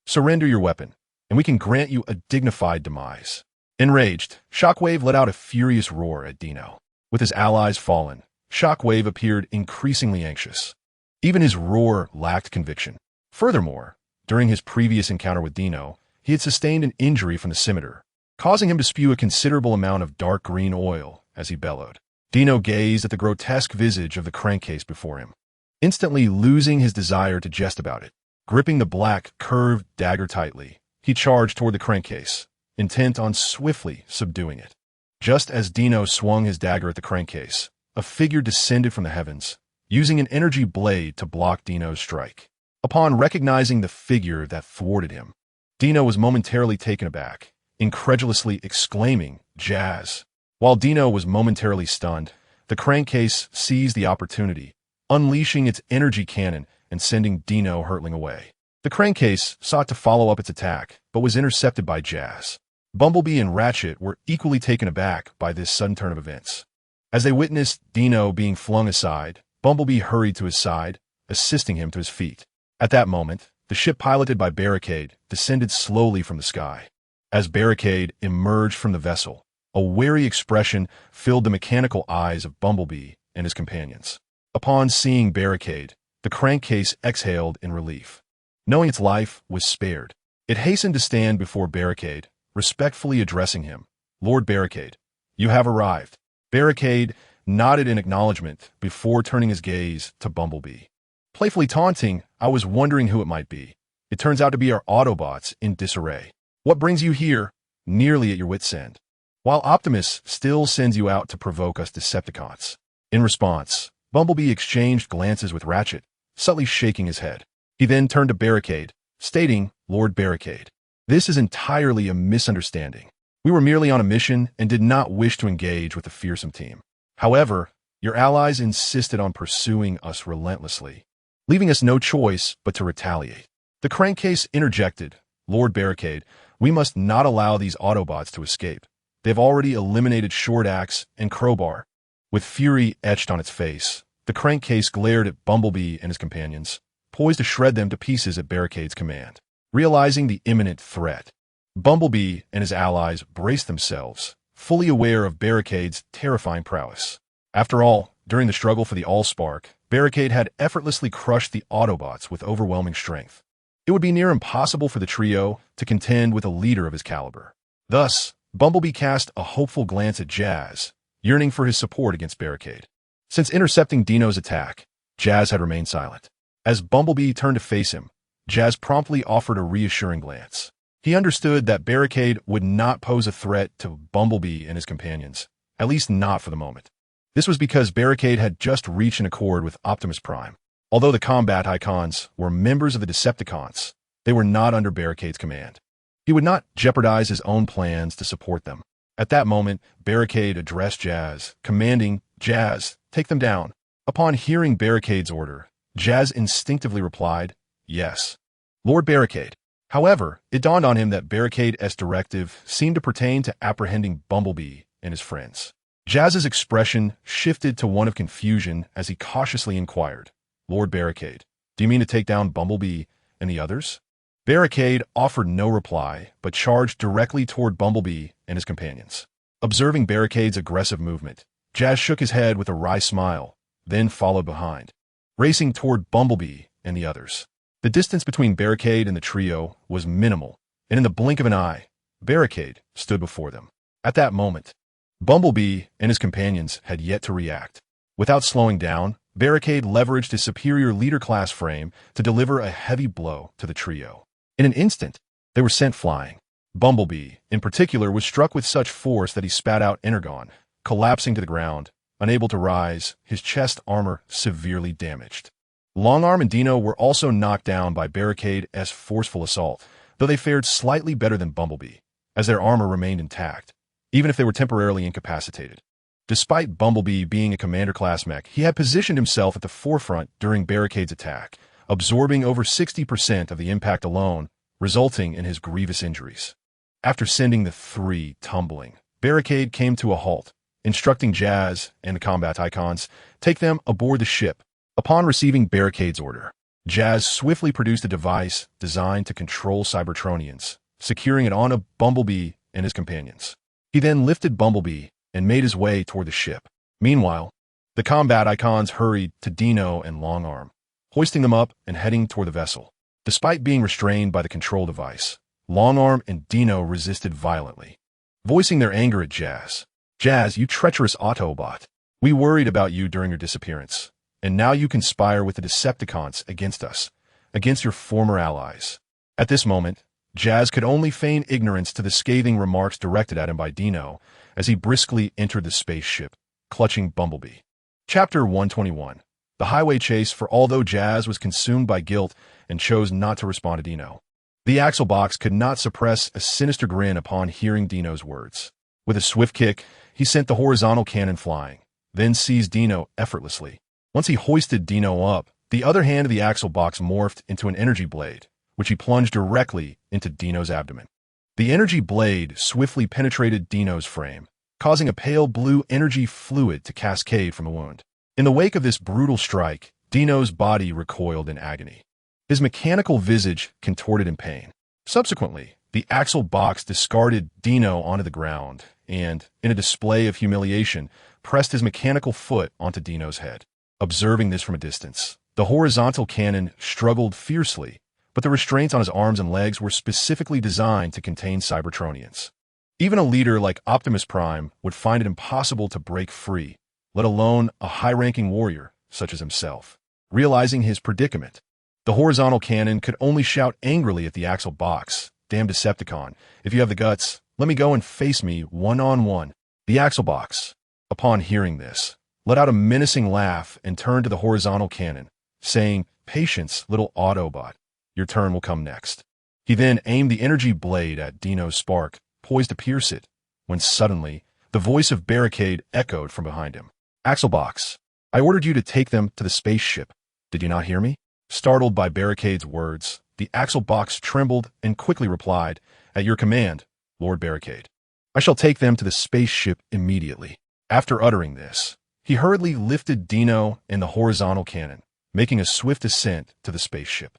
"Surrender your weapon, and we can grant you a dignified demise." Enraged, Shockwave let out a furious roar at Dino. With his allies fallen, Shockwave appeared increasingly anxious. Even his roar lacked conviction. Furthermore, during his previous encounter with Dino, he had sustained an injury from the scimitar, causing him to spew a considerable amount of dark green oil as he bellowed. Dino gazed at the grotesque visage of the crankcase before him, instantly losing his desire to jest about it. Gripping the black, curved dagger tightly, he charged toward the crankcase, intent on swiftly subduing it. Just as Dino swung his dagger at the crankcase, a figure descended from the heavens, using an energy blade to block Dino's strike. Upon recognizing the figure that thwarted him, Dino was momentarily taken aback, incredulously exclaiming, "Jazz!" While Dino was momentarily stunned, the crankcase seized the opportunity, unleashing its energy cannon and sending Dino hurtling away. The crankcase sought to follow up its attack, but was intercepted by Jazz. Bumblebee and Ratchet were equally taken aback by this sudden turn of events. As they witnessed Dino being flung aside, Bumblebee hurried to his side, assisting him to his feet. At that moment, the ship piloted by Barricade descended slowly from the sky. As Barricade emerged from the vessel, a wary expression filled the mechanical eyes of Bumblebee and his companions. Upon seeing Barricade, the crankcase exhaled in relief. Knowing its life was spared, it hastened to stand before Barricade, respectfully addressing him. "Lord Barricade, you have arrived." Barricade nodded in acknowledgement before turning his gaze to Bumblebee. Playfully taunting, "I was wondering who it might be. It turns out to be our Autobots in disarray. What brings you here, nearly at your wit's end? While Optimus still sends you out to provoke us Decepticons." In response, Bumblebee exchanged glances with Ratchet, subtly shaking his head. He then turned to Barricade, stating, "Lord Barricade, this is entirely a misunderstanding. We were merely on a mission and did not wish to engage with the fearsome team. However, your allies insisted on pursuing us relentlessly, leaving us no choice but to retaliate." The crankcase interjected, "Lord Barricade, we must not allow these Autobots to escape. They've already eliminated Short Axe and Crowbar." With fury etched on its face, the crankcase glared at Bumblebee and his companions, poised to shred them to pieces at Barricade's command. Realizing the imminent threat, Bumblebee and his allies braced themselves, fully aware of Barricade's terrifying prowess. After all, during the struggle for the AllSpark, Barricade had effortlessly crushed the Autobots with overwhelming strength. It would be near impossible for the trio to contend with a leader of his caliber. Thus, Bumblebee cast a hopeful glance at Jazz, yearning for his support against Barricade. Since intercepting Dino's attack, Jazz had remained silent. As Bumblebee turned to face him, Jazz promptly offered a reassuring glance. He understood that Barricade would not pose a threat to Bumblebee and his companions, at least not for the moment. This was because Barricade had just reached an accord with Optimus Prime. Although the combat icons were members of the Decepticons, they were not under Barricade's command. He would not jeopardize his own plans to support them. At that moment, Barricade addressed Jazz, commanding, "Jazz, take them down." Upon hearing Barricade's order, Jazz instinctively replied, "Yes, Lord Barricade." However, it dawned on him that Barricade's directive seemed to pertain to apprehending Bumblebee and his friends. Jazz's expression shifted to one of confusion as he cautiously inquired, "Lord Barricade, do you mean to take down Bumblebee and the others?" Barricade offered no reply, but charged directly toward Bumblebee and his companions. Observing Barricade's aggressive movement, Jazz shook his head with a wry smile, then followed behind, racing toward Bumblebee and the others. The distance between Barricade and the trio was minimal, and in the blink of an eye, Barricade stood before them. At that moment, Bumblebee and his companions had yet to react. Without slowing down, Barricade leveraged his superior leader-class frame to deliver a heavy blow to the trio. In an instant, they were sent flying. Bumblebee, in particular, was struck with such force that he spat out energon, collapsing to the ground, unable to rise, his chest armor severely damaged. Longarm and Dino were also knocked down by Barricade's forceful assault, though they fared slightly better than Bumblebee, as their armor remained intact, even if they were temporarily incapacitated. Despite Bumblebee being a commander-class mech, he had positioned himself at the forefront during Barricade's attack, absorbing over 60% of the impact alone, resulting in his grievous injuries. After sending the three tumbling, Barricade came to a halt, instructing Jazz and the combat icons, "Take them aboard the ship." Upon receiving Barricade's order, Jazz swiftly produced a device designed to control Cybertronians, securing it onto Bumblebee and his companions. He then lifted Bumblebee and made his way toward the ship. Meanwhile, the combat icons hurried to Dino and Longarm, hoisting them up and heading toward the vessel. Despite being restrained by the control device, Longarm and Dino resisted violently, voicing their anger at Jazz. "Jazz, you treacherous Autobot. We worried about you during your disappearance, and now you conspire with the Decepticons against us, against your former allies." At this moment, Jazz could only feign ignorance to the scathing remarks directed at him by Dino as he briskly entered the spaceship, clutching Bumblebee. Chapter 121. The highway chase. For although Jazz was consumed by guilt and chose not to respond to Dino, the Axle Box could not suppress a sinister grin upon hearing Dino's words. With a swift kick, he sent the horizontal cannon flying, then seized Dino effortlessly. Once he hoisted Dino up, the other hand of the Axle Box morphed into an energy blade, which he plunged directly into Dino's abdomen. The energy blade swiftly penetrated Dino's frame, causing a pale blue energy fluid to cascade from the wound. In the wake of this brutal strike, Dino's body recoiled in agony. His mechanical visage contorted in pain. Subsequently, the Axle Box discarded Dino onto the ground and, in a display of humiliation, pressed his mechanical foot onto Dino's head. Observing this from a distance, the horizontal cannon struggled fiercely, but the restraints on his arms and legs were specifically designed to contain Cybertronians. Even a leader like Optimus Prime would find it impossible to break free, let alone a high-ranking warrior such as himself. Realizing his predicament, the horizontal cannon could only shout angrily at the Axle Box, "Damn Decepticon, if you have the guts, let me go and face me one-on-one." The Axle Box, upon hearing this, let out a menacing laugh and turned to the horizontal cannon, saying, "Patience, little Autobot. Your turn will come next. He then aimed the energy blade at Dino's spark, poised to pierce it, when suddenly, the voice of Barricade echoed from behind him. Axlebox, I ordered you to take them to the spaceship. Did you not hear me? Startled by Barricade's words, the Axlebox trembled and quickly replied, At your command, Lord Barricade. I shall take them to the spaceship immediately. After uttering this, he hurriedly lifted Dino and the horizontal cannon, making a swift ascent to the spaceship.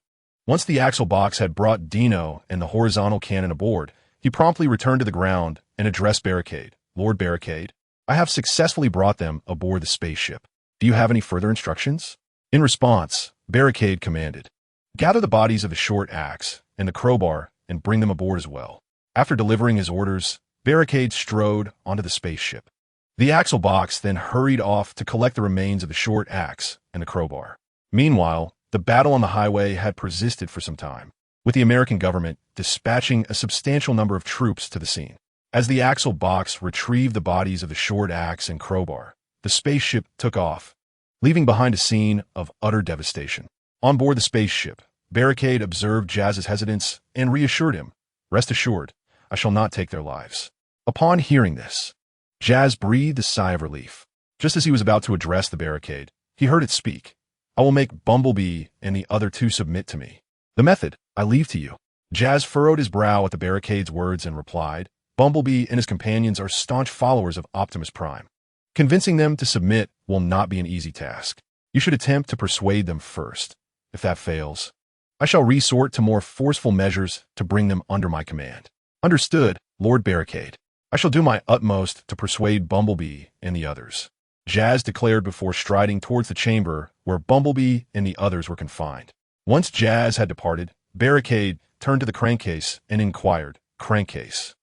Once the Axlebox had brought Dino and the horizontal cannon aboard, he promptly returned to the ground and addressed Barricade. Lord Barricade, I have successfully brought them aboard the spaceship. Do you have any further instructions? In response, Barricade commanded, Gather the bodies of the short axe and the crowbar and bring them aboard as well. After delivering his orders, Barricade strode onto the spaceship. The Axlebox then hurried off to collect the remains of the short axe and the crowbar. Meanwhile, the battle on the highway had persisted for some time, with the American government dispatching a substantial number of troops to the scene. As the Axlebox retrieved the bodies of the short axe and crowbar, the spaceship took off, leaving behind a scene of utter devastation. On board the spaceship, Barricade observed Jazz's hesitance and reassured him, Rest assured, I shall not take their lives. Upon hearing this, Jazz breathed a sigh of relief. Just as he was about to address the Barricade, he heard it speak. I will make Bumblebee and the other two submit to me. The method, I leave to you. Jazz furrowed his brow at the Barricade's words and replied, Bumblebee and his companions are staunch followers of Optimus Prime. Convincing them to submit will not be an easy task. You should attempt to persuade them first. If that fails, I shall resort to more forceful measures to bring them under my command. Understood, Lord Barricade. I shall do my utmost to persuade Bumblebee and the others. Jazz declared before striding towards the chamber where Bumblebee and the others were confined. Once Jazz had departed, Barricade turned to the crankcase and inquired, Crankcase,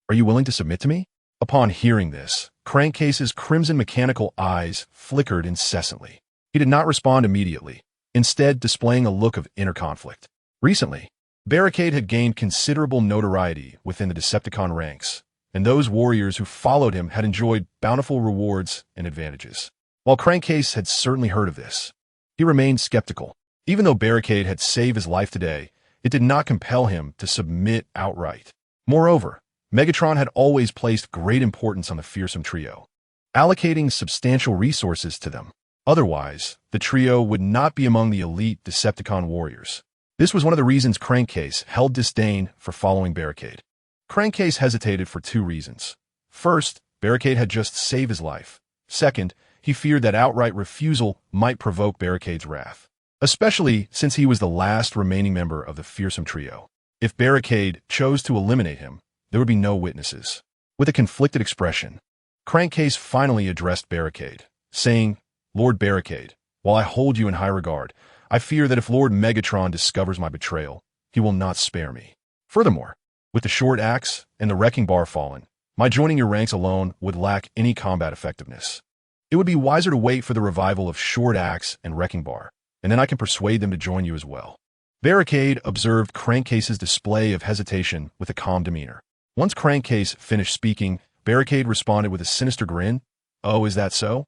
are you willing to submit to me? Upon hearing this, Crankcase's crimson mechanical eyes flickered incessantly. He did not respond immediately, instead displaying a look of inner conflict. Recently, Barricade had gained considerable notoriety within the Decepticon ranks, and those warriors who followed him had enjoyed bountiful rewards and advantages. While Crankcase had certainly heard of this, he remained skeptical. Even though Barricade had saved his life today, it did not compel him to submit outright. Moreover, Megatron had always placed great importance on the fearsome trio, allocating substantial resources to them. Otherwise, the trio would not be among the elite Decepticon warriors. This was one of the reasons Crankcase held disdain for following Barricade. Crankcase hesitated for two reasons. First, Barricade had just saved his life. Second, he feared that outright refusal might provoke Barricade's wrath, especially since he was the last remaining member of the fearsome trio. If Barricade chose to eliminate him, there would be no witnesses. With a conflicted expression, Crankcase finally addressed Barricade, saying, Lord Barricade, while I hold you in high regard, I fear that if Lord Megatron discovers my betrayal, he will not spare me. Furthermore, with the short axe and the wrecking bar fallen, my joining your ranks alone would lack any combat effectiveness. It would be wiser to wait for the revival of short axe and wrecking bar, and then I can persuade them to join you as well. Barricade observed Crankcase's display of hesitation with a calm demeanor. Once Crankcase finished speaking, Barricade responded with a sinister grin. Oh, is that so?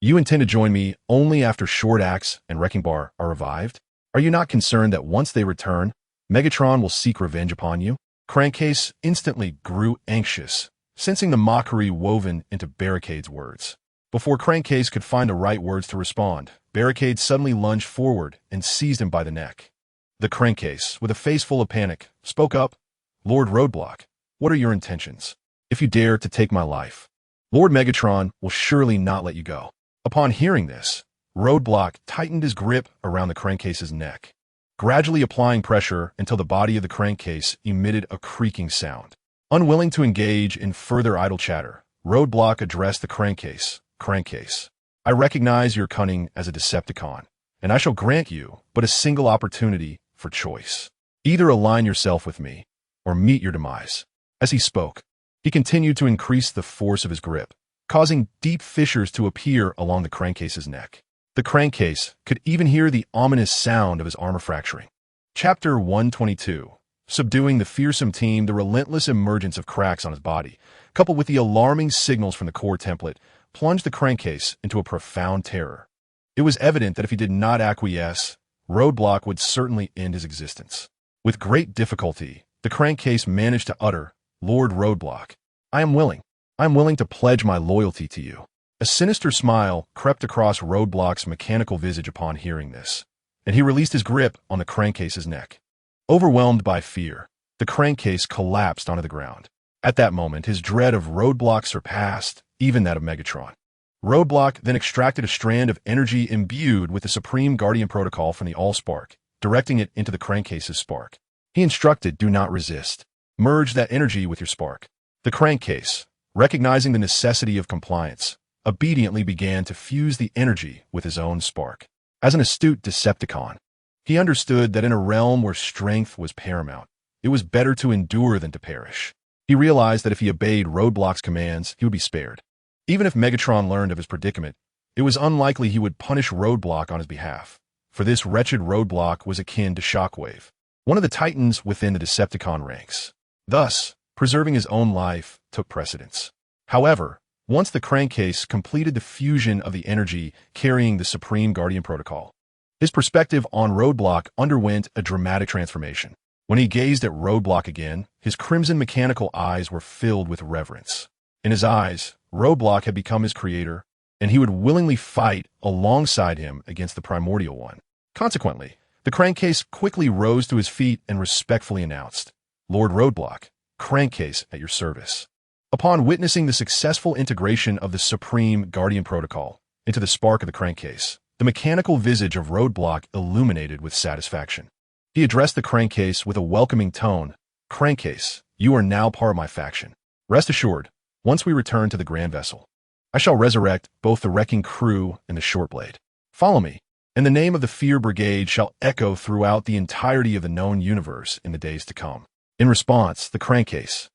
You intend to join me only after short axe and wrecking bar are revived? Are you not concerned that once they return, Megatron will seek revenge upon you? Crankcase instantly grew anxious, sensing the mockery woven into Barricade's words. Before Crankcase could find the right words to respond, Barricade suddenly lunged forward and seized him by the neck. The Crankcase, with a face full of panic, spoke up, Lord Roadblock, what are your intentions? If you dare to take my life, Lord Megatron will surely not let you go. Upon hearing this, Roadblock tightened his grip around the Crankcase's neck, gradually applying pressure until the body of the crankcase emitted a creaking sound. Unwilling to engage in further idle chatter, Roadblock addressed the crankcase. Crankcase, I recognize your cunning as a Decepticon, and I shall grant you but a single opportunity for choice. Either align yourself with me, or meet your demise. As he spoke, he continued to increase the force of his grip, causing deep fissures to appear along the crankcase's neck. The crankcase could even hear the ominous sound of his armor fracturing. Chapter 122. Subduing the fearsome team, the relentless emergence of cracks on his body, coupled with the alarming signals from the core template, plunged the crankcase into a profound terror. It was evident that if he did not acquiesce, Roadblock would certainly end his existence. With great difficulty, the crankcase managed to utter, "Lord Roadblock, I am willing. I am willing to pledge my loyalty to you." A sinister smile crept across Roadblock's mechanical visage upon hearing this, and he released his grip on the crankcase's neck. Overwhelmed by fear, the crankcase collapsed onto the ground. At that moment, his dread of Roadblock surpassed even that of Megatron. Roadblock then extracted a strand of energy imbued with the Supreme Guardian Protocol from the AllSpark, directing it into the crankcase's spark. He instructed, "Do not resist. Merge that energy with your spark." The crankcase, recognizing the necessity of compliance, obediently began to fuse the energy with his own spark. As an astute Decepticon, he understood that in a realm where strength was paramount, it was better to endure than to perish. He realized that if he obeyed Roadblock's commands, he would be spared. Even if Megatron learned of his predicament, it was unlikely he would punish Roadblock on his behalf, for this wretched Roadblock was akin to Shockwave, one of the titans within the Decepticon ranks. Thus, preserving his own life took precedence. However, once the crankcase completed the fusion of the energy carrying the Supreme Guardian Protocol, his perspective on Roadblock underwent a dramatic transformation. When he gazed at Roadblock again, his crimson mechanical eyes were filled with reverence. In his eyes, Roadblock had become his creator, and he would willingly fight alongside him against the primordial one. Consequently, the crankcase quickly rose to his feet and respectfully announced, "Lord Roadblock, crankcase at your service." Upon witnessing the successful integration of the Supreme Guardian Protocol into the spark of the crankcase, the mechanical visage of Roadblock illuminated with satisfaction. He addressed the crankcase with a welcoming tone, "Crankcase, you are now part of my faction. Rest assured, once we return to the Grand Vessel, I shall resurrect both the wrecking crew and the Shortblade. Follow me, and the name of the Fear Brigade shall echo throughout the entirety of the known universe in the days to come." In response, the crankcase,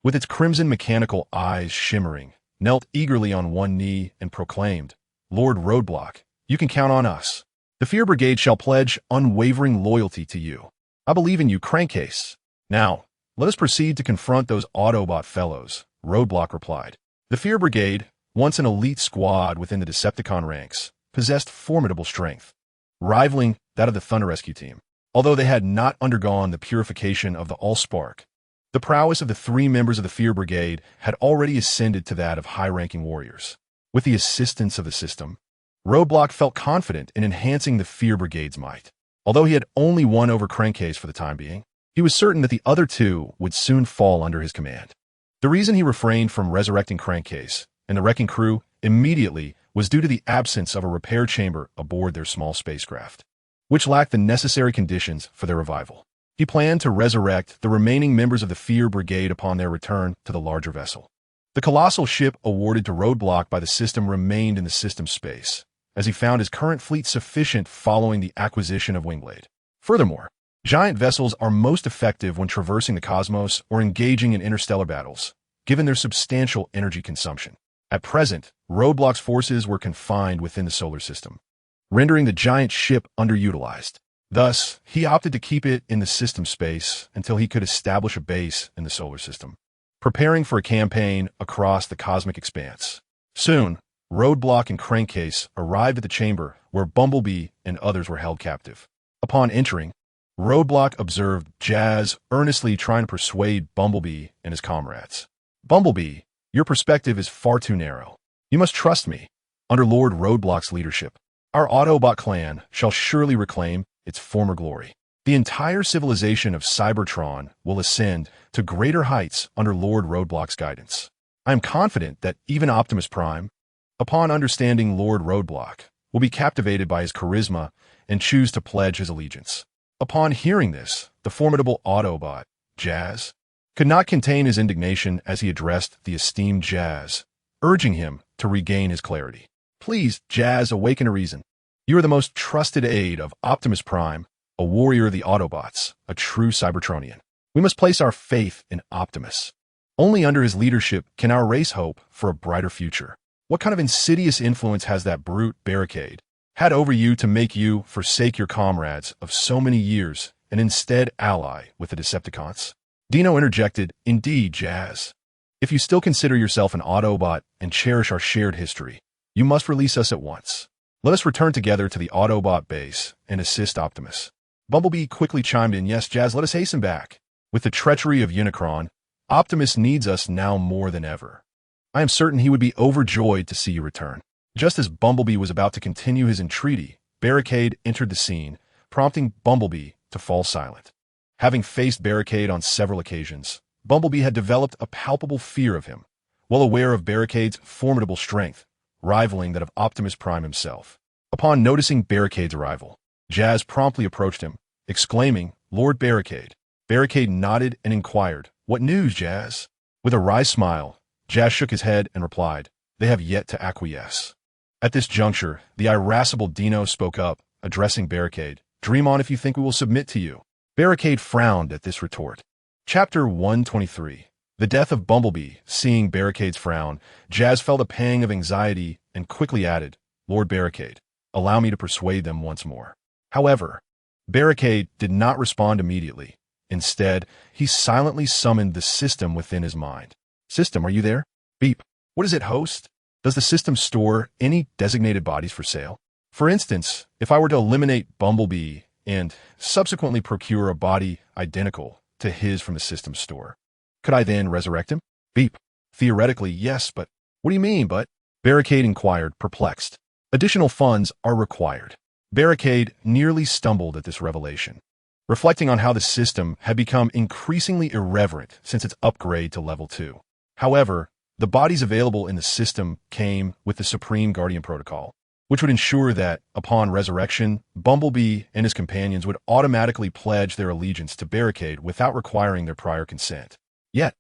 with its crimson mechanical eyes shimmering, knelt eagerly on one knee and proclaimed, "Lord Roadblock, you can count on us. The Fear Brigade shall pledge unwavering loyalty to you. I believe in you, crankcase." "Now, let us proceed to confront those Autobot fellows," Roadblock replied. The Fear Brigade, once an elite squad within the Decepticon ranks, possessed formidable strength, rivaling that of the Thunder Rescue Team. Although they had not undergone the purification of the AllSpark, the prowess of the three members of the Fear Brigade had already ascended to that of high-ranking warriors. With the assistance of the system, Roadblock felt confident in enhancing the Fear Brigade's might. Although he had only won over Crankcase for the time being, he was certain that the other two would soon fall under his command. The reason he refrained from resurrecting Crankcase and the wrecking crew immediately was due to the absence of a repair chamber aboard their small spacecraft, which lacked the necessary conditions for their revival. He planned to resurrect the remaining members of the Fear Brigade upon their return to the larger vessel. The colossal ship awarded to Roadblock by the system remained in the system space, as he found his current fleet sufficient following the acquisition of Wingblade. Furthermore, giant vessels are most effective when traversing the cosmos or engaging in interstellar battles, given their substantial energy consumption. At present, Roadblock's forces were confined within the solar system, rendering the giant ship underutilized. Thus, he opted to keep it in the system space until he could establish a base in the solar system, preparing for a campaign across the cosmic expanse. Soon, Roadblock and Crankcase arrived at the chamber where Bumblebee and others were held captive. Upon entering, Roadblock observed Jazz earnestly trying to persuade Bumblebee and his comrades. "Bumblebee, your perspective is far too narrow. You must trust me. Under Lord Roadblock's leadership, our Autobot clan shall surely reclaim its former glory. The entire civilization of Cybertron will ascend to greater heights under Lord Roadblock's guidance. I am confident that even Optimus Prime, upon understanding Lord Roadblock, will be captivated by his charisma and choose to pledge his allegiance." Upon hearing this, the formidable Autobot, Jazz, could not contain his indignation as he addressed the esteemed Jazz, urging him to regain his clarity. "Please, Jazz, awaken to reason. You are the most trusted aide of Optimus Prime, a warrior of the Autobots, a true Cybertronian. We must place our faith in Optimus. Only under his leadership can our race hope for a brighter future. What kind of insidious influence has that brute Barricade had over you to make you forsake your comrades of so many years and instead ally with the Decepticons?" Dino interjected, "Indeed, Jazz. If you still consider yourself an Autobot and cherish our shared history, you must release us at once. Let us return together to the Autobot base and assist Optimus." Bumblebee quickly chimed in, "Yes, Jazz, let us hasten back. With the treachery of Unicron, Optimus needs us now more than ever. I am certain he would be overjoyed to see you return." Just as Bumblebee was about to continue his entreaty, Barricade entered the scene, prompting Bumblebee to fall silent. Having faced Barricade on several occasions, Bumblebee had developed a palpable fear of him, well aware of Barricade's formidable strength, rivaling that of Optimus Prime himself. Upon noticing Barricade's arrival, Jazz promptly approached him, exclaiming, "Lord Barricade." Barricade nodded and inquired, "What news, Jazz?" With a wry smile, Jazz shook his head and replied, "They have yet to acquiesce." At this juncture, the irascible Dino spoke up, addressing Barricade, "Dream on if you think we will submit to you." Barricade frowned at this retort. Chapter 123. The Death of Bumblebee. Seeing Barricade's frown, Jazz felt a pang of anxiety and quickly added, "Lord Barricade, allow me to persuade them once more." However, Barricade did not respond immediately. Instead, he silently summoned the system within his mind. "System, are you there? Beep. What does it host? Does the system store any designated bodies for sale? For instance, if I were to eliminate Bumblebee and subsequently procure a body identical to his from the system store, could I then resurrect him?" Beep. "Theoretically, yes, but..." "What do you mean, but?" Barricade inquired, perplexed. "Additional funds are required." Barricade nearly stumbled at this revelation, reflecting on how the system had become increasingly irreverent since its upgrade to Level 2. However, the bodies available in the system came with the Supreme Guardian Protocol, which would ensure that, upon resurrection, Bumblebee and his companions would automatically pledge their allegiance to Barricade without requiring their prior consent. Yet,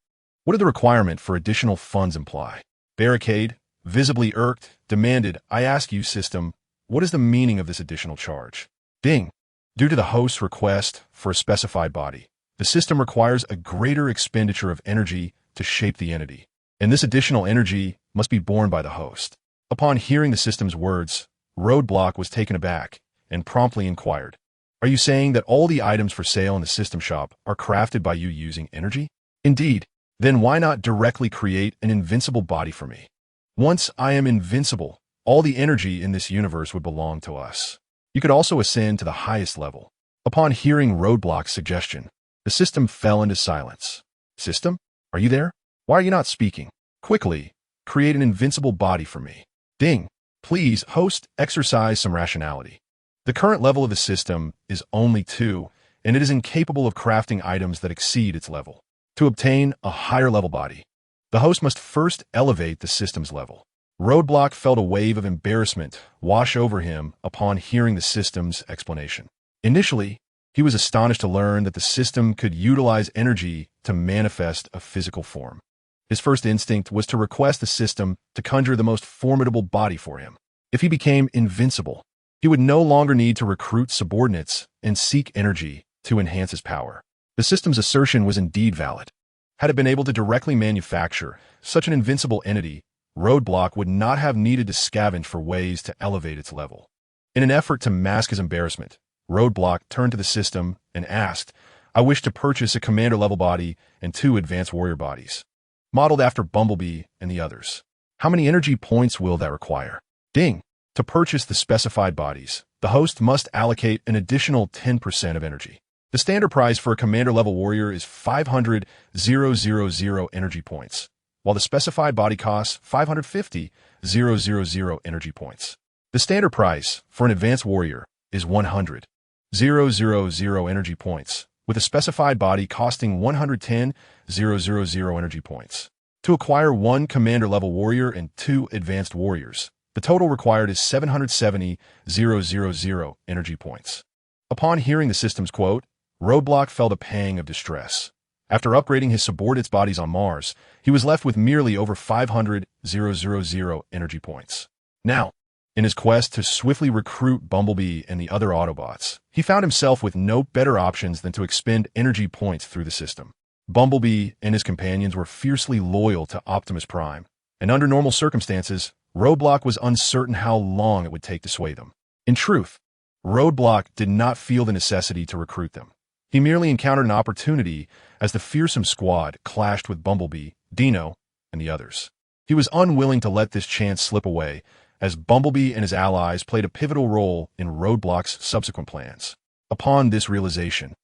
what did the requirement for additional funds imply? Barricade, visibly irked, demanded, "I ask you, system, what is the meaning of this additional charge?" Ding. Due to the host's request for a specified body, the system requires a greater expenditure of energy to shape the entity, and this additional energy must be borne by the host. Upon hearing the system's words, Roadblock was taken aback and promptly inquired, "Are you saying that all the items for sale in the system shop are crafted by you using energy?" "Indeed. Then why not directly create an invincible body for me? Once I am invincible, all the energy in this universe would belong to us. You could also ascend to the highest level." Upon hearing Roadblock's suggestion, the system fell into silence. "System, are you there? Why are you not speaking? Quickly, create an invincible body for me." Ding. Please, host, exercise some rationality. The current level of the system is only 2, and it is incapable of crafting items that exceed its level. To obtain a higher level body, the host must first elevate the system's level. Roadblock felt a wave of embarrassment wash over him upon hearing the system's explanation. Initially, he was astonished to learn that the system could utilize energy to manifest a physical form. His first instinct was to request the system to conjure the most formidable body for him. If he became invincible, he would no longer need to recruit subordinates and seek energy to enhance his power. The system's assertion was indeed valid. Had it been able to directly manufacture such an invincible entity, Roadblock would not have needed to scavenge for ways to elevate its level. In an effort to mask his embarrassment, Roadblock turned to the system and asked, "I wish to purchase a commander-level body and 2 advanced warrior bodies, modeled after Bumblebee and the others. How many energy points will that require?" Ding. To purchase the specified bodies, the host must allocate an additional 10% of energy. The standard price for a commander-level warrior is 500,000 energy points, while the specified body costs 550,000 energy points. The standard price for an advanced warrior is 100,000 energy points, with a specified body costing 110,000 energy points. To acquire 1 commander-level warrior and 2 advanced warriors, the total required is 770,000 energy points. Upon hearing the system's quote, Roadblock felt a pang of distress. After upgrading his subordinates' bodies on Mars, he was left with merely over 500,000 energy points. Now, in his quest to swiftly recruit Bumblebee and the other Autobots, he found himself with no better options than to expend energy points through the system. Bumblebee and his companions were fiercely loyal to Optimus Prime, and under normal circumstances, Roadblock was uncertain how long it would take to sway them. In truth, Roadblock did not feel the necessity to recruit them. He merely encountered an opportunity as the fearsome squad clashed with Bumblebee, Dino, and the others. He was unwilling to let this chance slip away, as Bumblebee and his allies played a pivotal role in Roadblock's subsequent plans. Upon this realization,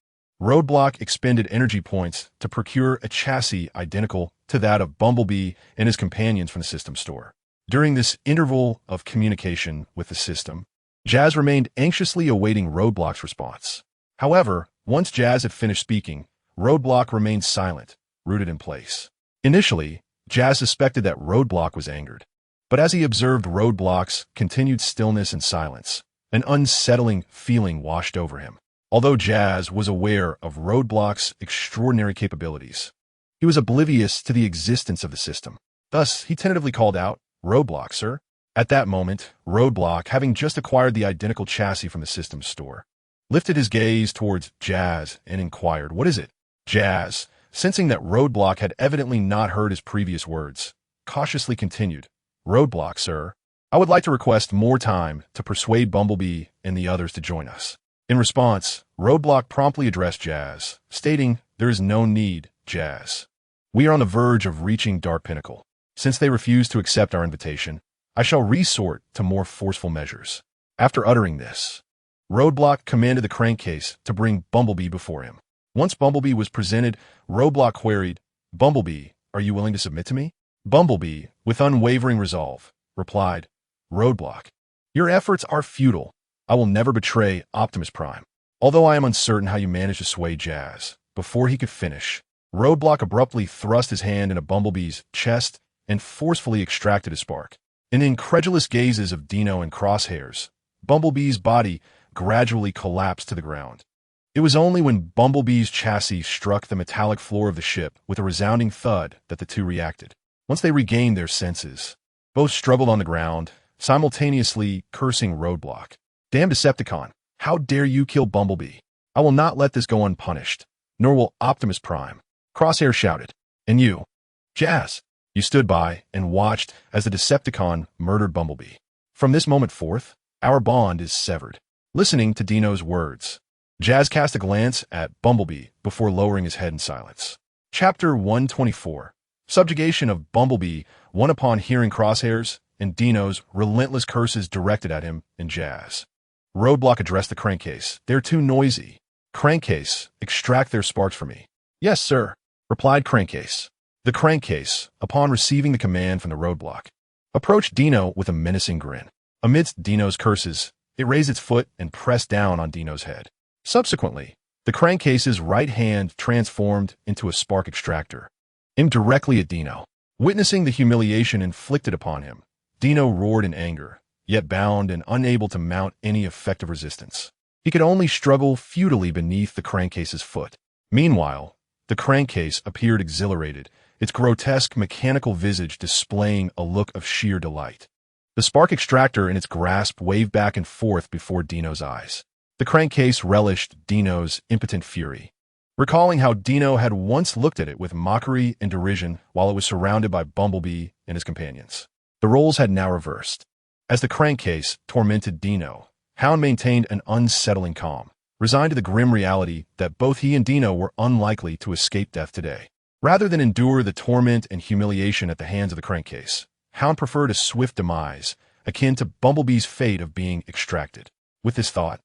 Roadblock expended energy points to procure a chassis identical to that of Bumblebee and his companions from the system store. During this interval of communication with the system, Jazz remained anxiously awaiting Roadblock's response. However, once Jazz had finished speaking, Roadblock remained silent, rooted in place. Initially, Jazz suspected that Roadblock was angered, but as he observed Roadblock's continued stillness and silence, an unsettling feeling washed over him. Although Jazz was aware of Roadblock's extraordinary capabilities, he was oblivious to the existence of the system. Thus, he tentatively called out, "Roadblock, sir." At that moment, Roadblock, having just acquired the identical chassis from the system store, lifted his gaze towards Jazz and inquired, "What is it?" Jazz, sensing that Roadblock had evidently not heard his previous words, cautiously continued, "Roadblock, sir. I would like to request more time to persuade Bumblebee and the others to join us." In response, Roadblock promptly addressed Jazz, stating, "There is no need, Jazz. We are on the verge of reaching Dark Pinnacle. Since they refuse to accept our invitation, I shall resort to more forceful measures." After uttering this, Roadblock commanded the crankcase to bring Bumblebee before him. Once Bumblebee was presented, Roadblock queried, "Bumblebee, are you willing to submit to me?" Bumblebee, with unwavering resolve, replied, "Roadblock, your efforts are futile. I will never betray Optimus Prime." Although I am uncertain how you managed to sway Jazz, before he could finish, Roadblock abruptly thrust his hand into Bumblebee's chest and forcefully extracted a spark. In the incredulous gazes of Dino and Crosshairs, Bumblebee's body gradually collapsed to the ground. It was only when Bumblebee's chassis struck the metallic floor of the ship with a resounding thud that the two reacted. Once they regained their senses, both struggled on the ground, simultaneously cursing Roadblock. "Damn Decepticon, how dare you kill Bumblebee? I will not let this go unpunished, nor will Optimus Prime." Crosshair shouted. "And you, Jazz?" You stood by and watched as the Decepticon murdered Bumblebee. "From this moment forth, our bond is severed." Listening to Dino's words, Jazz cast a glance at Bumblebee before lowering his head in silence. Chapter 124. Subjugation of Bumblebee won upon hearing Crosshairs and Dino's relentless curses directed at him and Jazz. Roadblock addressed the crankcase. "They're too noisy. Crankcase, extract their sparks for me." "Yes, sir," replied Crankcase. The crankcase, upon receiving the command from the Roadblock, approached Dino with a menacing grin. Amidst Dino's curses, it raised its foot and pressed down on Dino's head. Subsequently, the crankcase's right hand transformed into a spark extractor, aimed directly at Dino. Witnessing the humiliation inflicted upon him, Dino roared in anger, yet bound and unable to mount any effective resistance. He could only struggle futilely beneath the crankcase's foot. Meanwhile, the crankcase appeared exhilarated, its grotesque mechanical visage displaying a look of sheer delight. The spark extractor in its grasp waved back and forth before Dino's eyes. The crankcase relished Dino's impotent fury, recalling how Dino had once looked at it with mockery and derision while it was surrounded by Bumblebee and his companions. The roles had now reversed. As the crankcase tormented Dino, Hound maintained an unsettling calm, resigned to the grim reality that both he and Dino were unlikely to escape death today. Rather than endure the torment and humiliation at the hands of the crankcase, Hound preferred a swift demise, akin to Bumblebee's fate of being extracted. With this thought,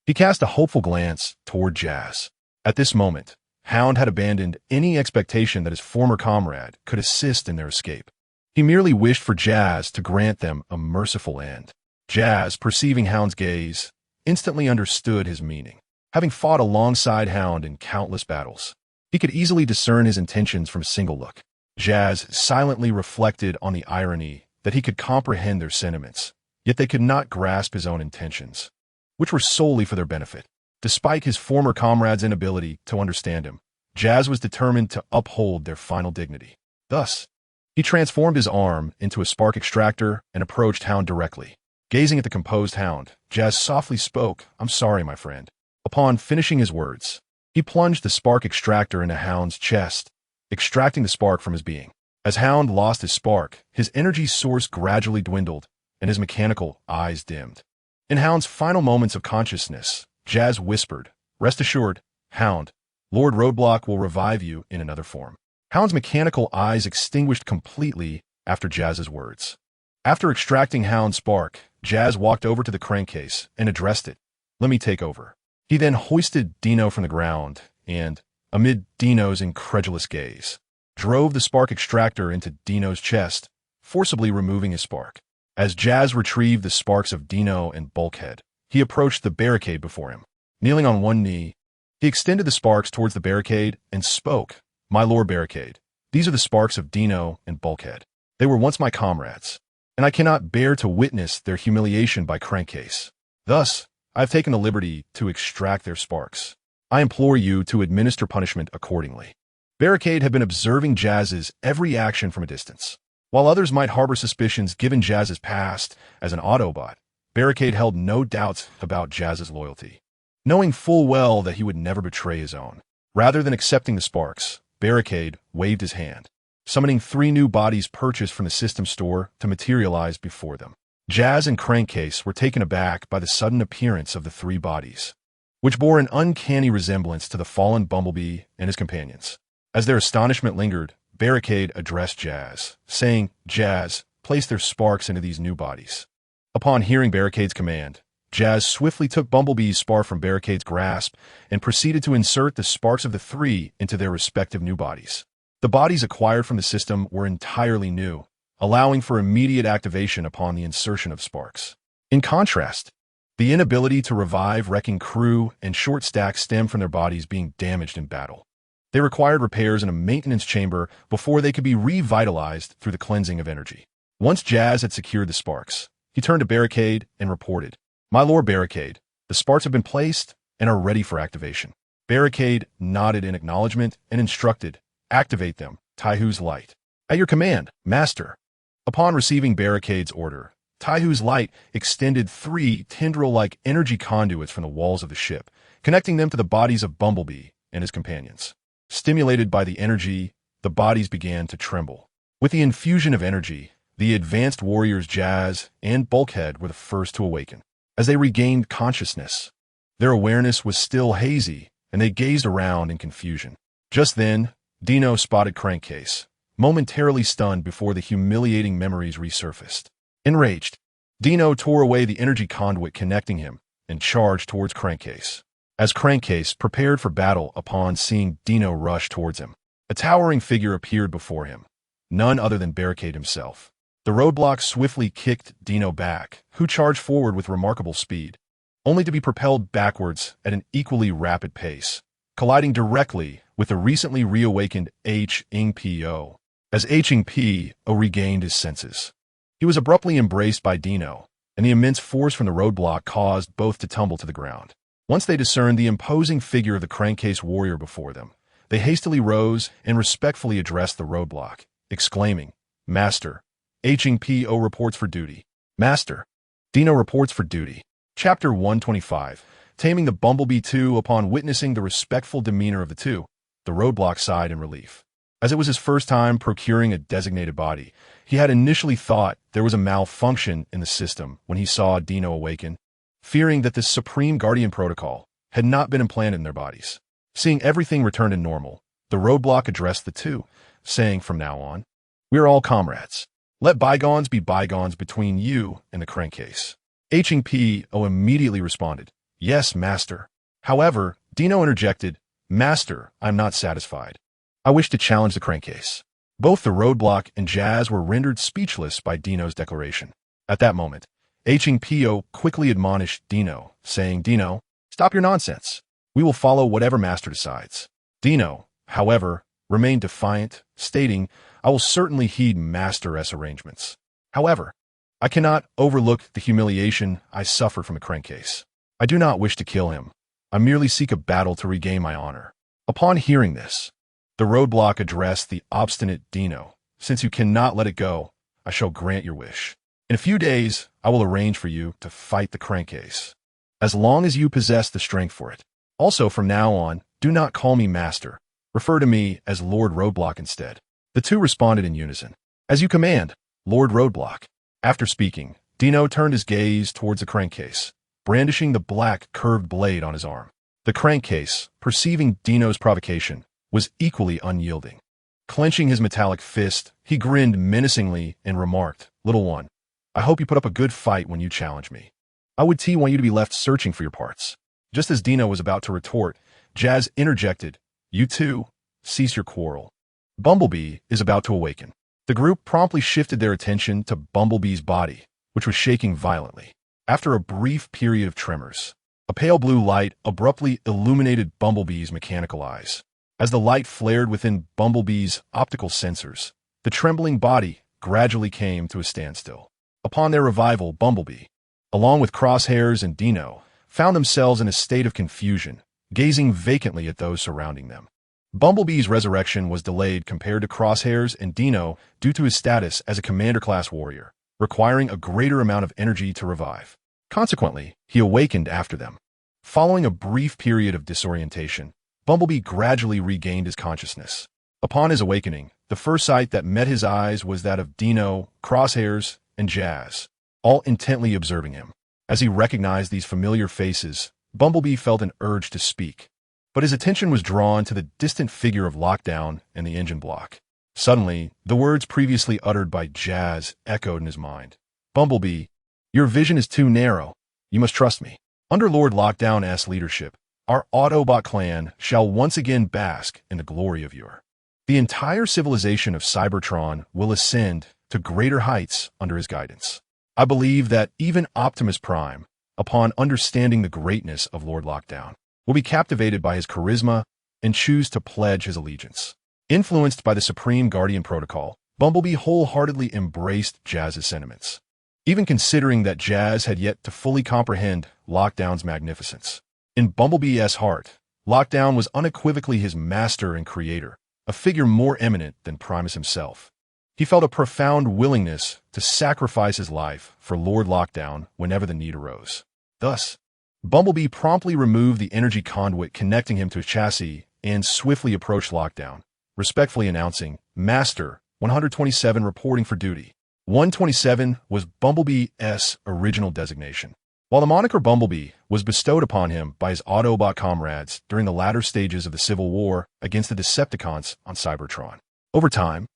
he cast a hopeful glance toward Jazz. At this moment, Hound had abandoned any expectation that his former comrade could assist in their escape. He merely wished for Jazz to grant them a merciful end. Jazz, perceiving Hound's gaze, instantly understood his meaning. Having fought alongside Hound in countless battles, he could easily discern his intentions from a single look. Jazz silently reflected on the irony that he could comprehend their sentiments, yet they could not grasp his own intentions, which were solely for their benefit. Despite his former comrade's inability to understand him, Jazz was determined to uphold their final dignity. Thus, he transformed his arm into a spark extractor and approached Hound directly. Gazing at the composed Hound, Jazz softly spoke, "I'm sorry, my friend." Upon finishing his words, he plunged the spark extractor into Hound's chest, extracting the spark from his being. As Hound lost his spark, his energy source gradually dwindled, and his mechanical eyes dimmed. In Hound's final moments of consciousness, Jazz whispered, "Rest assured, Hound, Lord Roadblock will revive you in another form." Hound's mechanical eyes extinguished completely after Jazz's words. After extracting Hound's spark, Jazz walked over to the crankcase and addressed it. "Let me take over." He then hoisted Dino from the ground and, amid Dino's incredulous gaze, drove the spark extractor into Dino's chest, forcibly removing his spark. As Jazz retrieved the sparks of Dino and Bulkhead, he approached the barricade before him. Kneeling on one knee, he extended the sparks towards the barricade and spoke, "My Lord Barricade, these are the sparks of Dino and Bulkhead. They were once my comrades, and I cannot bear to witness their humiliation by crankcase. Thus, I have taken the liberty to extract their sparks. I implore you to administer punishment accordingly." Barricade had been observing Jazz's every action from a distance. While others might harbor suspicions given Jazz's past as an Autobot, Barricade held no doubts about Jazz's loyalty. Knowing full well that he would never betray his own. Rather than accepting the sparks, Barricade waved his hand, summoning 3 new bodies purchased from the system store to materialize before them. Jazz and Crankcase were taken aback by the sudden appearance of the 3 bodies, which bore an uncanny resemblance to the fallen Bumblebee and his companions. As their astonishment lingered, Barricade addressed Jazz, saying, "Jazz, place their sparks into these new bodies." Upon hearing Barricade's command, Jazz swiftly took Bumblebee's spark from Barricade's grasp and proceeded to insert the sparks of the 3 into their respective new bodies. The bodies acquired from the system were entirely new, allowing for immediate activation upon the insertion of sparks. In contrast, the inability to revive wrecking crew and short stacks stemmed from their bodies being damaged in battle. They required repairs in a maintenance chamber before they could be revitalized through the cleansing of energy. Once Jazz had secured the sparks, he turned to Barricade and reported, "My Lord Barricade, the sparks have been placed and are ready for activation." Barricade nodded in acknowledgement and instructed, "Activate them, Taihu's light." "At your command, Master." Upon receiving Barricade's order, Taihu's light extended 3 tendril-like energy conduits from the walls of the ship, connecting them to the bodies of Bumblebee and his companions. Stimulated by the energy, the bodies began to tremble. With the infusion of energy, the advanced warriors Jazz and Bulkhead were the first to awaken. As they regained consciousness, their awareness was still hazy, and they gazed around in confusion. Just then, Dino spotted Crankcase, momentarily stunned before the humiliating memories resurfaced. Enraged, Dino tore away the energy conduit connecting him and charged towards Crankcase. As Crankcase prepared for battle upon seeing Dino rush towards him, a towering figure appeared before him, none other than Barricade himself. The roadblock swiftly kicked Dino back, who charged forward with remarkable speed, only to be propelled backwards at an equally rapid pace, colliding directly with the recently reawakened H-Ing-Po. As H-Ing-Po regained his senses, he was abruptly embraced by Dino, and the immense force from the roadblock caused both to tumble to the ground. Once they discerned the imposing figure of the Crankcase warrior before them, they hastily rose and respectfully addressed the roadblock, exclaiming, "Master, H-Ing-Po reports for duty." "Master, Dino reports for duty." Chapter 125, Taming the Bumblebee 2. Upon witnessing the respectful demeanor of the two, the roadblock sighed in relief. As it was his first time procuring a designated body, he had initially thought there was a malfunction in the system when he saw Dino awaken, fearing that the Supreme Guardian Protocol had not been implanted in their bodies. Seeing everything return to normal, the roadblock addressed the two, saying from now on, "We are all comrades. Let bygones be bygones between you and the Crankcase." H-Ing-Po immediately responded, "Yes, Master." However, Dino interjected, "Master, I'm not satisfied. I wish to challenge the Crankcase." Both the roadblock and Jazz were rendered speechless by Dino's declaration. At that moment, H-Ing-Po quickly admonished Dino, saying, "Dino, stop your nonsense. We will follow whatever Master decides." Dino, however, remained defiant, stating, "I will certainly heed Master's arrangements. However, I cannot overlook the humiliation I suffered from the Crankcase. I do not wish to kill him. I merely seek a battle to regain my honor." Upon hearing this, the roadblock addressed the obstinate Dino. "Since you cannot let it go, I shall grant your wish. In a few days, I will arrange for you to fight the Crankcase, as long as you possess the strength for it. Also, from now on, do not call me Master. Refer to me as Lord Roadblock instead." The two responded in unison, "As you command, Lord Roadblock." After speaking, Dino turned his gaze towards the Crankcase, brandishing the black, curved blade on his arm. The Crankcase, perceiving Dino's provocation, was equally unyielding. Clenching his metallic fist, he grinned menacingly and remarked, "Little one, I hope you put up a good fight when you challenge me. I would want you to be left searching for your parts. Just as Dino was about to retort, Jazz interjected, "You two, cease your quarrel. Bumblebee is about to awaken." The group promptly shifted their attention to Bumblebee's body, which was shaking violently. After a brief period of tremors, a pale blue light abruptly illuminated Bumblebee's mechanical eyes. As the light flared within Bumblebee's optical sensors, the trembling body gradually came to a standstill. Upon their revival, Bumblebee, along with Crosshairs and Dino, found themselves in a state of confusion, gazing vacantly at those surrounding them. Bumblebee's resurrection was delayed compared to Crosshairs and Dino due to his status as a commander-class warrior, requiring a greater amount of energy to revive. Consequently, he awakened after them. Following a brief period of disorientation, Bumblebee gradually regained his consciousness. Upon his awakening, the first sight that met his eyes was that of Dino, Crosshairs, and Jazz, all intently observing him. As he recognized these familiar faces, Bumblebee felt an urge to speak, but his attention was drawn to the distant figure of Lockdown and the engine block. Suddenly, the words previously uttered by Jazz echoed in his mind. "Bumblebee, your vision is too narrow. You must trust me. Under Lord Lockdown's leadership, our Autobot clan shall once again bask in the glory of your. The entire civilization of Cybertron will ascend to greater heights under his guidance. I believe that even Optimus Prime, upon understanding the greatness of Lord Lockdown, will be captivated by his charisma and choose to pledge his allegiance." Influenced by the Supreme Guardian Protocol, Bumblebee wholeheartedly embraced Jazz's sentiments, even considering that Jazz had yet to fully comprehend Lockdown's magnificence. In Bumblebee's heart, Lockdown was unequivocally his master and creator, a figure more eminent than Primus himself. He felt a profound willingness to sacrifice his life for Lord Lockdown whenever the need arose. Thus, Bumblebee promptly removed the energy conduit connecting him to his chassis and swiftly approached Lockdown, respectfully announcing, "Master, 127 reporting for duty." 127 was Bumblebee's original designation. While the moniker Bumblebee was bestowed upon him by his Autobot comrades during the latter stages of the Civil War against the Decepticons on Cybertron. Over time,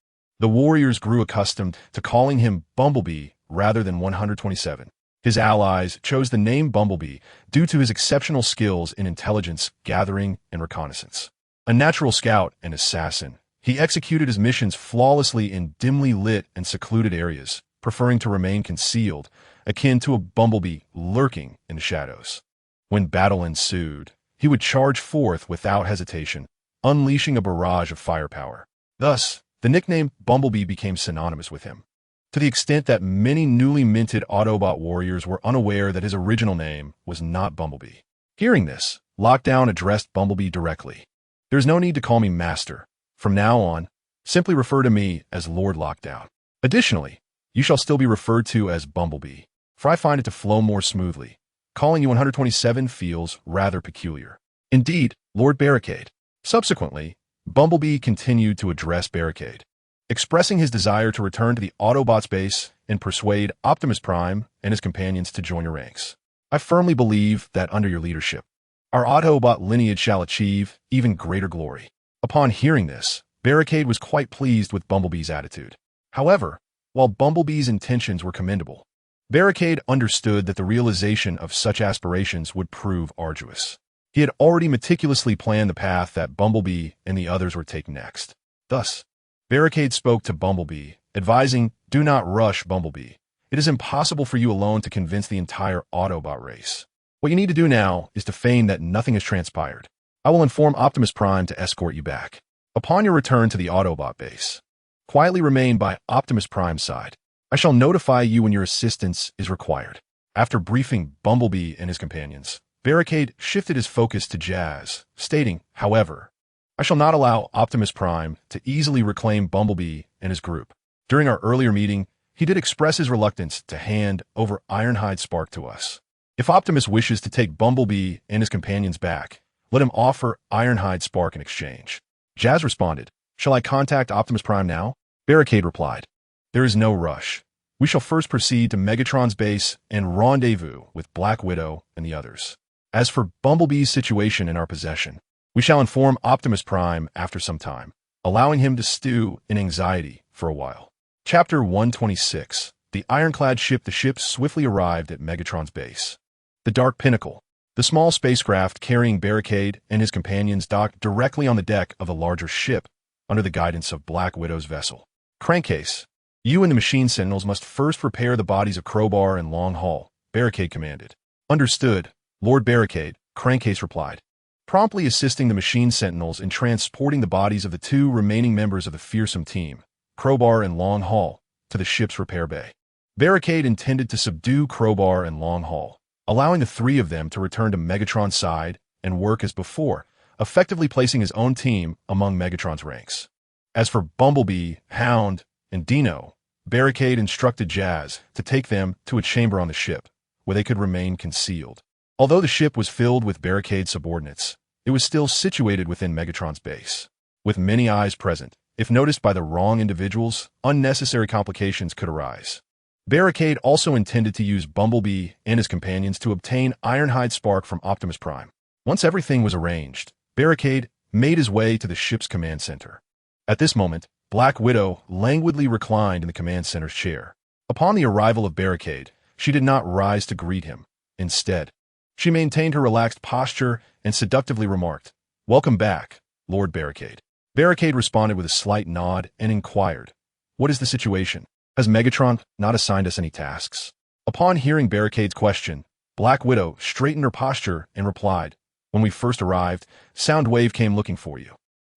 the warriors grew accustomed to calling him Bumblebee rather than 127. His allies chose the name Bumblebee due to his exceptional skills in intelligence gathering and reconnaissance. A natural scout and assassin, he executed his missions flawlessly in dimly lit and secluded areas, preferring to remain concealed, akin to a bumblebee lurking in the shadows. When battle ensued, he would charge forth without hesitation, unleashing a barrage of firepower. Thus, the nickname Bumblebee became synonymous with him, to the extent that many newly minted Autobot warriors were unaware that his original name was not Bumblebee. Hearing this, Lockdown addressed Bumblebee directly. "There's no need to call me Master. From now on, simply refer to me as Lord Lockdown. Additionally, you shall still be referred to as Bumblebee, for I find it to flow more smoothly. Calling you 127 feels rather peculiar." "Indeed, Lord Barricade." Subsequently, Bumblebee continued to address Barricade, expressing his desire to return to the Autobots base and persuade Optimus Prime and his companions to join your ranks. "I firmly believe that under your leadership, our Autobot lineage shall achieve even greater glory." Upon hearing this, Barricade was quite pleased with Bumblebee's attitude. However, while Bumblebee's intentions were commendable, Barricade understood that the realization of such aspirations would prove arduous. He had already meticulously planned the path that Bumblebee and the others would take next. Thus, Barricade spoke to Bumblebee, advising, "Do not rush, Bumblebee. It is impossible for you alone to convince the entire Autobot race. What you need to do now is to feign that nothing has transpired. I will inform Optimus Prime to escort you back. Upon your return to the Autobot base, quietly remain by Optimus Prime's side. I shall notify you when your assistance is required." After briefing Bumblebee and his companions, Barricade shifted his focus to Jazz, stating, "However, I shall not allow Optimus Prime to easily reclaim Bumblebee and his group. During our earlier meeting, he did express his reluctance to hand over Ironhide Spark to us. If Optimus wishes to take Bumblebee and his companions back, let him offer Ironhide Spark in exchange." Jazz responded, "Shall I contact Optimus Prime now?" Barricade replied, "There is no rush. We shall first proceed to Megatron's base and rendezvous with Black Widow and the others. As for Bumblebee's situation in our possession, we shall inform Optimus Prime after some time, allowing him to stew in anxiety for a while." Chapter 126. The ironclad ship. The ship swiftly arrived at Megatron's base. The Dark Pinnacle, the The small spacecraft carrying Barricade and his companions docked directly on the deck of the larger ship under the guidance of Black Widow's vessel. Crankcase, you and the machine sentinels must first repair the bodies of Crowbar and Long Haul, Barricade commanded. Understood, Lord Barricade, Crankcase replied, promptly assisting the machine sentinels in transporting the bodies of the two remaining members of the fearsome team, Crowbar and Long Haul, to the ship's repair bay. Barricade intended to subdue Crowbar and Long Haul, allowing the three of them to return to Megatron's side and work as before, effectively placing his own team among Megatron's ranks. As for Bumblebee, Hound, and Dino, Barricade instructed Jazz to take them to a chamber on the ship, where they could remain concealed. Although the ship was filled with Barricade's subordinates, it was still situated within Megatron's base. With many eyes present, if noticed by the wrong individuals, unnecessary complications could arise. Barricade also intended to use Bumblebee and his companions to obtain Ironhide Spark from Optimus Prime. Once everything was arranged, Barricade made his way to the ship's command center. At this moment, Black Widow languidly reclined in the command center's chair. Upon the arrival of Barricade, she did not rise to greet him. Instead, she maintained her relaxed posture and seductively remarked, "Welcome back, Lord Barricade." Barricade responded with a slight nod and inquired, "What is the situation? Has Megatron not assigned us any tasks?" Upon hearing Barricade's question, Black Widow straightened her posture and replied, "When we first arrived, Soundwave came looking for you.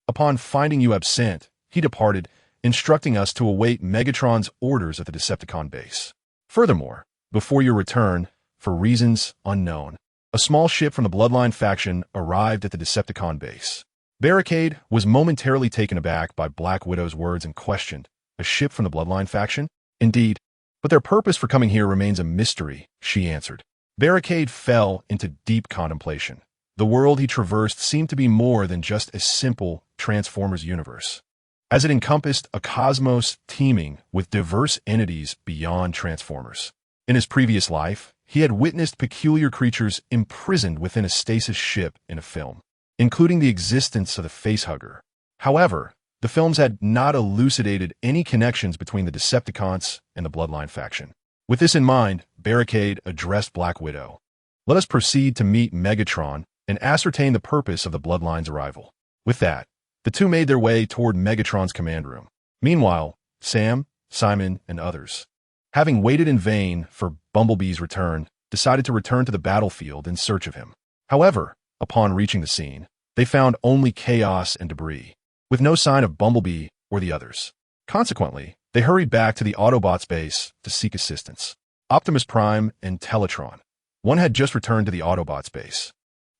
Upon finding you absent, he departed, instructing us to await Megatron's orders at the Decepticon base. Furthermore, before your return, for reasons unknown, a small ship from the Bloodline faction arrived at the Decepticon base." Barricade was momentarily taken aback by Black Widow's words and questioned, "A ship from the Bloodline faction?" "Indeed, but their purpose for coming here remains a mystery," she answered. Barricade fell into deep contemplation. The world he traversed seemed to be more than just a simple Transformers universe, as it encompassed a cosmos teeming with diverse entities beyond Transformers. In his previous life, he had witnessed peculiar creatures imprisoned within a stasis ship in a film, including the existence of the Facehugger. However, the films had not elucidated any connections between the Decepticons and the Bloodline faction. With this in mind, Barricade addressed Black Widow. "Let us proceed to meet Megatron and ascertain the purpose of the Bloodline's arrival." With that, the two made their way toward Megatron's command room. Meanwhile, Sam, Simon, and others, having waited in vain for Bumblebee's return, decided to return to the battlefield in search of him. However, upon reaching the scene, they found only chaos and debris, with no sign of Bumblebee or the others. Consequently, they hurried back to the Autobots' base to seek assistance. Optimus Prime and Teletron. One had just returned to the Autobots' base.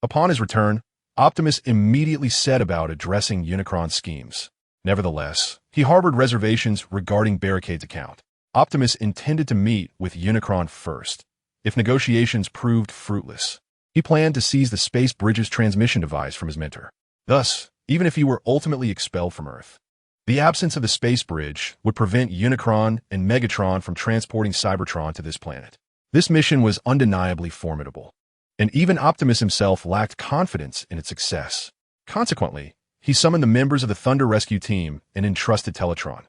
Upon his return, Optimus immediately set about addressing Unicron's schemes. Nevertheless, he harbored reservations regarding Barricade's account. Optimus intended to meet with Unicron first. If negotiations proved fruitless, he planned to seize the Space Bridge's transmission device from his mentor. Thus, even if he were ultimately expelled from Earth, the absence of the Space Bridge would prevent Unicron and Megatron from transporting Cybertron to this planet. This mission was undeniably formidable, and even Optimus himself lacked confidence in its success. Consequently, he summoned the members of the Thunder Rescue Team and entrusted Teletron,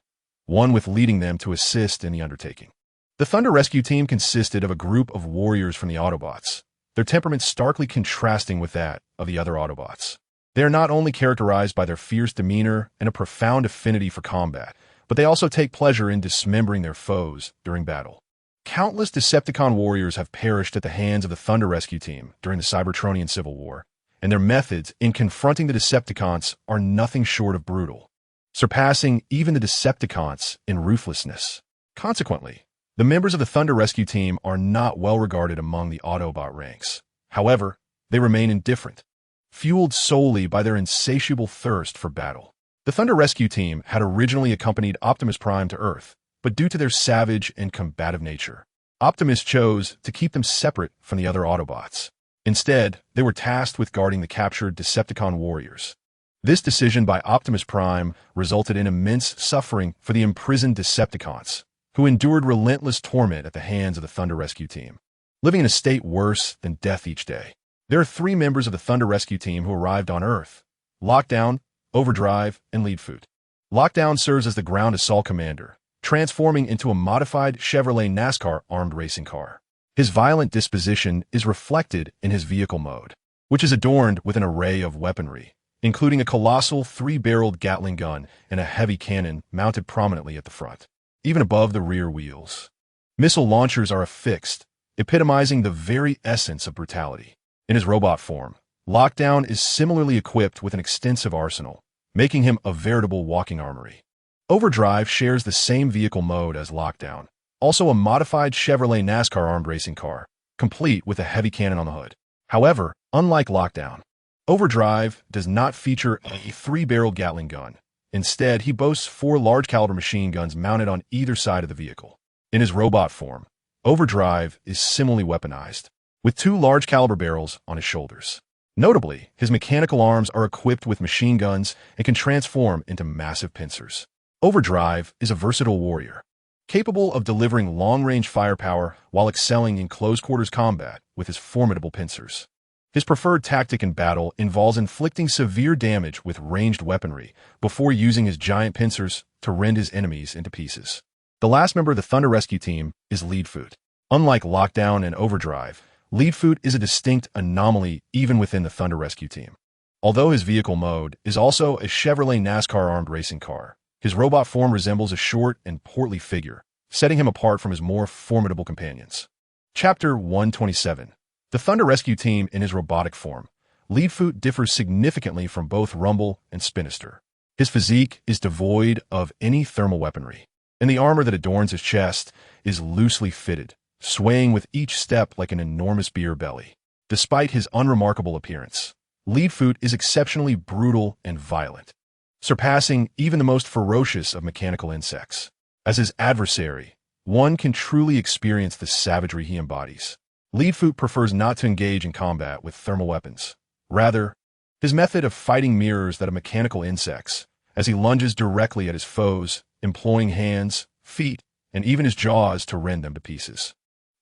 one with leading them to assist in the undertaking. The Thunder Rescue Team consisted of a group of warriors from the Autobots, their temperaments starkly contrasting with that of the other Autobots. They are not only characterized by their fierce demeanor and a profound affinity for combat, but they also take pleasure in dismembering their foes during battle. Countless Decepticon warriors have perished at the hands of the Thunder Rescue Team during the Cybertronian Civil War, and their methods in confronting the Decepticons are nothing short of brutal, surpassing even the Decepticons in ruthlessness. Consequently, the members of the Thunder Rescue Team are not well regarded among the Autobot ranks. However, they remain indifferent, fueled solely by their insatiable thirst for battle. The Thunder Rescue Team had originally accompanied Optimus Prime to Earth, but due to their savage and combative nature, Optimus chose to keep them separate from the other Autobots. Instead, they were tasked with guarding the captured Decepticon warriors. This decision by Optimus Prime resulted in immense suffering for the imprisoned Decepticons, who endured relentless torment at the hands of the Thunder Rescue Team, living in a state worse than death each day. There are 3 members of the Thunder Rescue Team who arrived on Earth: Lockdown, Overdrive, and Leadfoot. Lockdown serves as the ground assault commander, transforming into a modified Chevrolet NASCAR armed racing car. His violent disposition is reflected in his vehicle mode, which is adorned with an array of weaponry, including a colossal 3-barreled Gatling gun and a heavy cannon mounted prominently at the front, even above the rear wheels. Missile launchers are affixed, epitomizing the very essence of brutality. In his robot form, Lockdown is similarly equipped with an extensive arsenal, making him a veritable walking armory. Overdrive shares the same vehicle mode as Lockdown, also a modified Chevrolet NASCAR armed racing car, complete with a heavy cannon on the hood. However, unlike Lockdown, Overdrive does not feature a 3-barreled Gatling gun. Instead, he boasts 4 large-caliber machine guns mounted on either side of the vehicle. In his robot form, Overdrive is similarly weaponized, with 2 large-caliber barrels on his shoulders. Notably, his mechanical arms are equipped with machine guns and can transform into massive pincers. Overdrive is a versatile warrior, capable of delivering long-range firepower while excelling in close-quarters combat with his formidable pincers. His preferred tactic in battle involves inflicting severe damage with ranged weaponry before using his giant pincers to rend his enemies into pieces. The last member of the Thunder Rescue Team is Leadfoot. Unlike Lockdown and Overdrive, Leadfoot is a distinct anomaly even within the Thunder Rescue Team. Although his vehicle mode is also a Chevrolet NASCAR armed racing car, his robot form resembles a short and portly figure, setting him apart from his more formidable companions. Chapter 127. The Thunder Rescue Team in his robotic form. Leadfoot differs significantly from both Rumble and Spinister. His physique is devoid of any thermal weaponry, and the armor that adorns his chest is loosely fitted, swaying with each step like an enormous beer belly. Despite his unremarkable appearance, Leadfoot is exceptionally brutal and violent, surpassing even the most ferocious of mechanical insects. As his adversary, one can truly experience the savagery he embodies. Leadfoot prefers not to engage in combat with thermal weapons. Rather, his method of fighting mirrors that of mechanical insects, as he lunges directly at his foes, employing hands, feet, and even his jaws to rend them to pieces.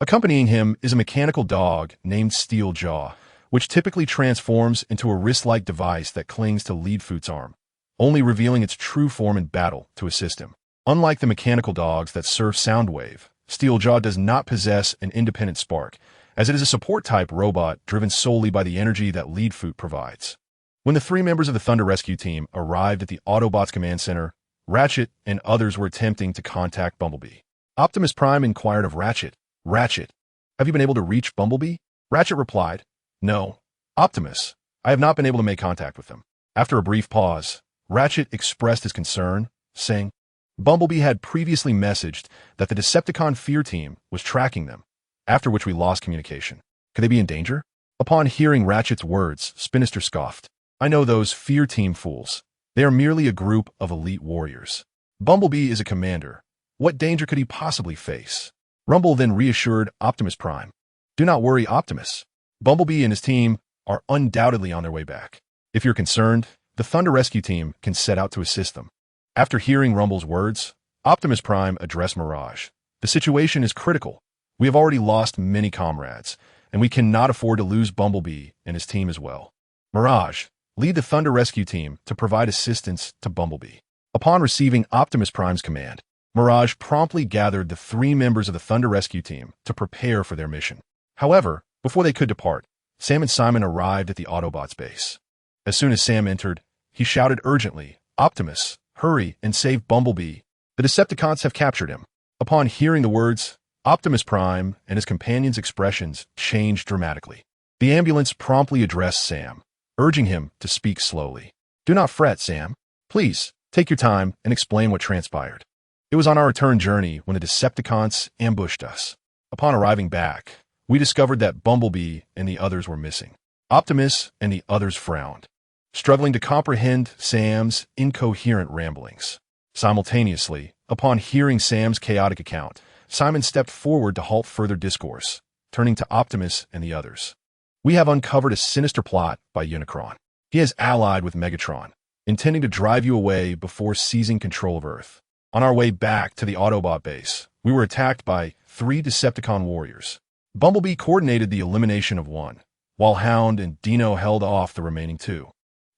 Accompanying him is a mechanical dog named Steel Jaw, which typically transforms into a wrist-like device that clings to Leadfoot's arm, only revealing its true form in battle to assist him. Unlike the mechanical dogs that serve Soundwave, Steeljaw does not possess an independent spark, as it is a support-type robot driven solely by the energy that Leadfoot provides. When the 3 members of the Thunder Rescue Team arrived at the Autobots Command Center, Ratchet and others were attempting to contact Bumblebee. Optimus Prime inquired of Ratchet, "Ratchet, have you been able to reach Bumblebee?" Ratchet replied, "No, Optimus, I have not been able to make contact with them." After a brief pause, Ratchet expressed his concern, saying, Bumblebee had previously messaged that the Decepticon Fear Team was tracking them, after which we lost communication. Could they be in danger? Upon hearing Ratchet's words, Spinister scoffed. "I know those Fear Team fools. They are merely a group of elite warriors. Bumblebee is a commander. What danger could he possibly face?" Rumble then reassured Optimus Prime. "Do not worry, Optimus. Bumblebee and his team are undoubtedly on their way back. If you're concerned, the Thunder Rescue Team can set out to assist them." After hearing Rumble's words, Optimus Prime addressed Mirage. "The situation is critical. We have already lost many comrades, and we cannot afford to lose Bumblebee and his team as well. Mirage, lead the Thunder Rescue Team to provide assistance to Bumblebee." Upon receiving Optimus Prime's command, Mirage promptly gathered the 3 members of the Thunder Rescue Team to prepare for their mission. However, before they could depart, Sam and Simon arrived at the Autobots base. As soon as Sam entered, he shouted urgently, "Optimus, hurry and save Bumblebee. The Decepticons have captured him." Upon hearing the words, Optimus Prime and his companions' expressions changed dramatically. The ambulance promptly addressed Sam, urging him to speak slowly. "Do not fret, Sam. Please, take your time and explain what transpired. It was on our return journey when the Decepticons ambushed us. Upon arriving back, we discovered that Bumblebee and the others were missing." Optimus and the others frowned, struggling to comprehend Sam's incoherent ramblings. Simultaneously, upon hearing Sam's chaotic account, Simon stepped forward to halt further discourse, turning to Optimus and the others. "We have uncovered a sinister plot by Unicron. He has allied with Megatron, intending to drive you away before seizing control of Earth. On our way back to the Autobot base, we were attacked by 3 Decepticon warriors. Bumblebee coordinated the elimination of one, while Hound and Dino held off the remaining 2.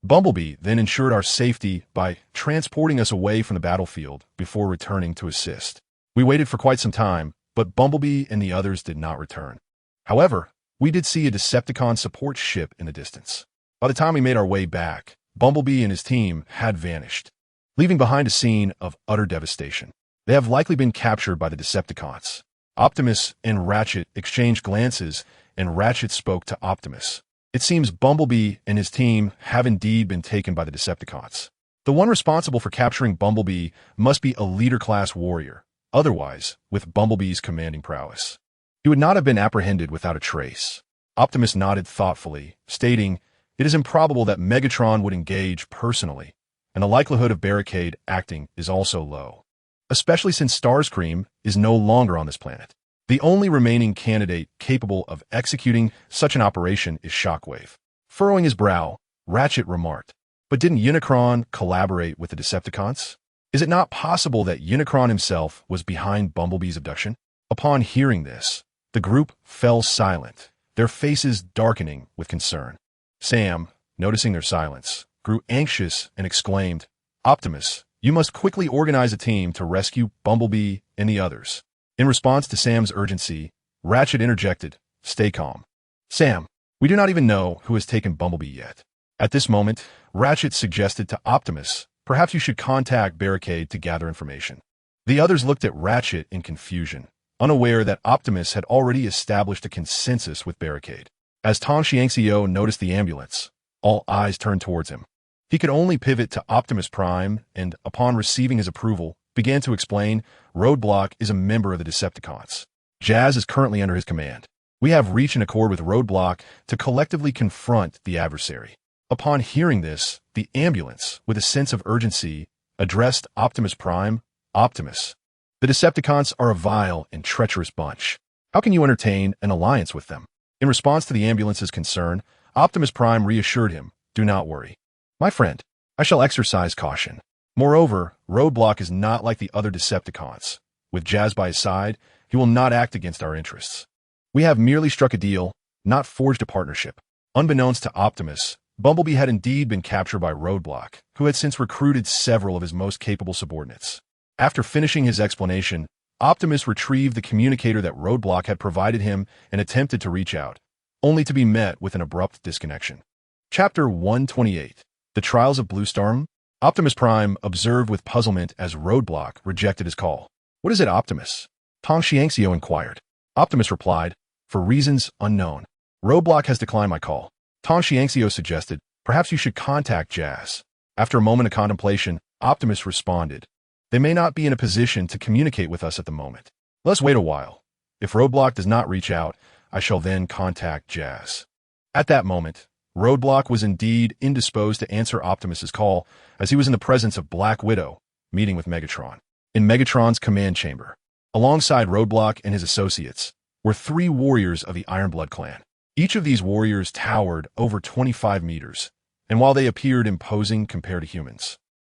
Bumblebee then ensured our safety by transporting us away from the battlefield before returning to assist. We waited for quite some time, but Bumblebee and the others did not return. However, we did see a Decepticon support ship in the distance. By the time we made our way back, Bumblebee and his team had vanished, leaving behind a scene of utter devastation. They have likely been captured by the Decepticons. Optimus and Ratchet exchanged glances, and Ratchet spoke to Optimus. It seems Bumblebee and his team have indeed been taken by the Decepticons. The one responsible for capturing Bumblebee must be a leader-class warrior. Otherwise, with Bumblebee's commanding prowess, he would not have been apprehended without a trace. Optimus nodded thoughtfully, stating, "It is improbable that Megatron would engage personally, and the likelihood of Barricade acting is also low, especially since Starscream is no longer on this planet. The only remaining candidate capable of executing such an operation is Shockwave." Furrowing his brow, Ratchet remarked, "But didn't Unicron collaborate with the Decepticons? Is it not possible that Unicron himself was behind Bumblebee's abduction?" Upon hearing this, the group fell silent, their faces darkening with concern. Sam, noticing their silence, grew anxious and exclaimed, "Optimus, you must quickly organize a team to rescue Bumblebee and the others." In response to Sam's urgency, Ratchet interjected, "Stay calm. Sam, we do not even know who has taken Bumblebee yet." At this moment, Ratchet suggested to Optimus, "Perhaps you should contact Barricade to gather information." The others looked at Ratchet in confusion, unaware that Optimus had already established a consensus with Barricade. As Tong Xiangxiu noticed the ambulance, all eyes turned towards him. He could only pivot to Optimus Prime and, upon receiving his approval, began to explain, "Roadblock is a member of the Decepticons. Jazz is currently under his command. We have reached an accord with Roadblock to collectively confront the adversary." Upon hearing this, the ambulance, with a sense of urgency, addressed Optimus Prime, "Optimus, the Decepticons are a vile and treacherous bunch. How can you entertain an alliance with them?" In response to the ambulance's concern, Optimus Prime reassured him, "Do not worry. My friend, I shall exercise caution. Moreover, Roadblock is not like the other Decepticons. With Jazz by his side, he will not act against our interests. We have merely struck a deal, not forged a partnership." Unbeknownst to Optimus, Bumblebee had indeed been captured by Roadblock, who had since recruited several of his most capable subordinates. After finishing his explanation, Optimus retrieved the communicator that Roadblock had provided him and attempted to reach out, only to be met with an abrupt disconnection. Chapter 128. The Trials of Blue Storm. Optimus Prime observed with puzzlement as Roadblock rejected his call. "What is it, Optimus?" Tong Xiangxiu inquired. Optimus replied, "For reasons unknown. Roadblock has declined my call." Tong Xiangxiu suggested, "Perhaps you should contact Jazz." After a moment of contemplation, Optimus responded, "They may not be in a position to communicate with us at the moment. Let's wait a while. If Roadblock does not reach out, I shall then contact Jazz." At that moment, Roadblock was indeed indisposed to answer Optimus's call, as he was in the presence of Black Widow, meeting with Megatron. In Megatron's command chamber, alongside Roadblock and his associates, were 3 warriors of the Ironblood clan. Each of these warriors towered over 25 meters, and while they appeared imposing compared to humans,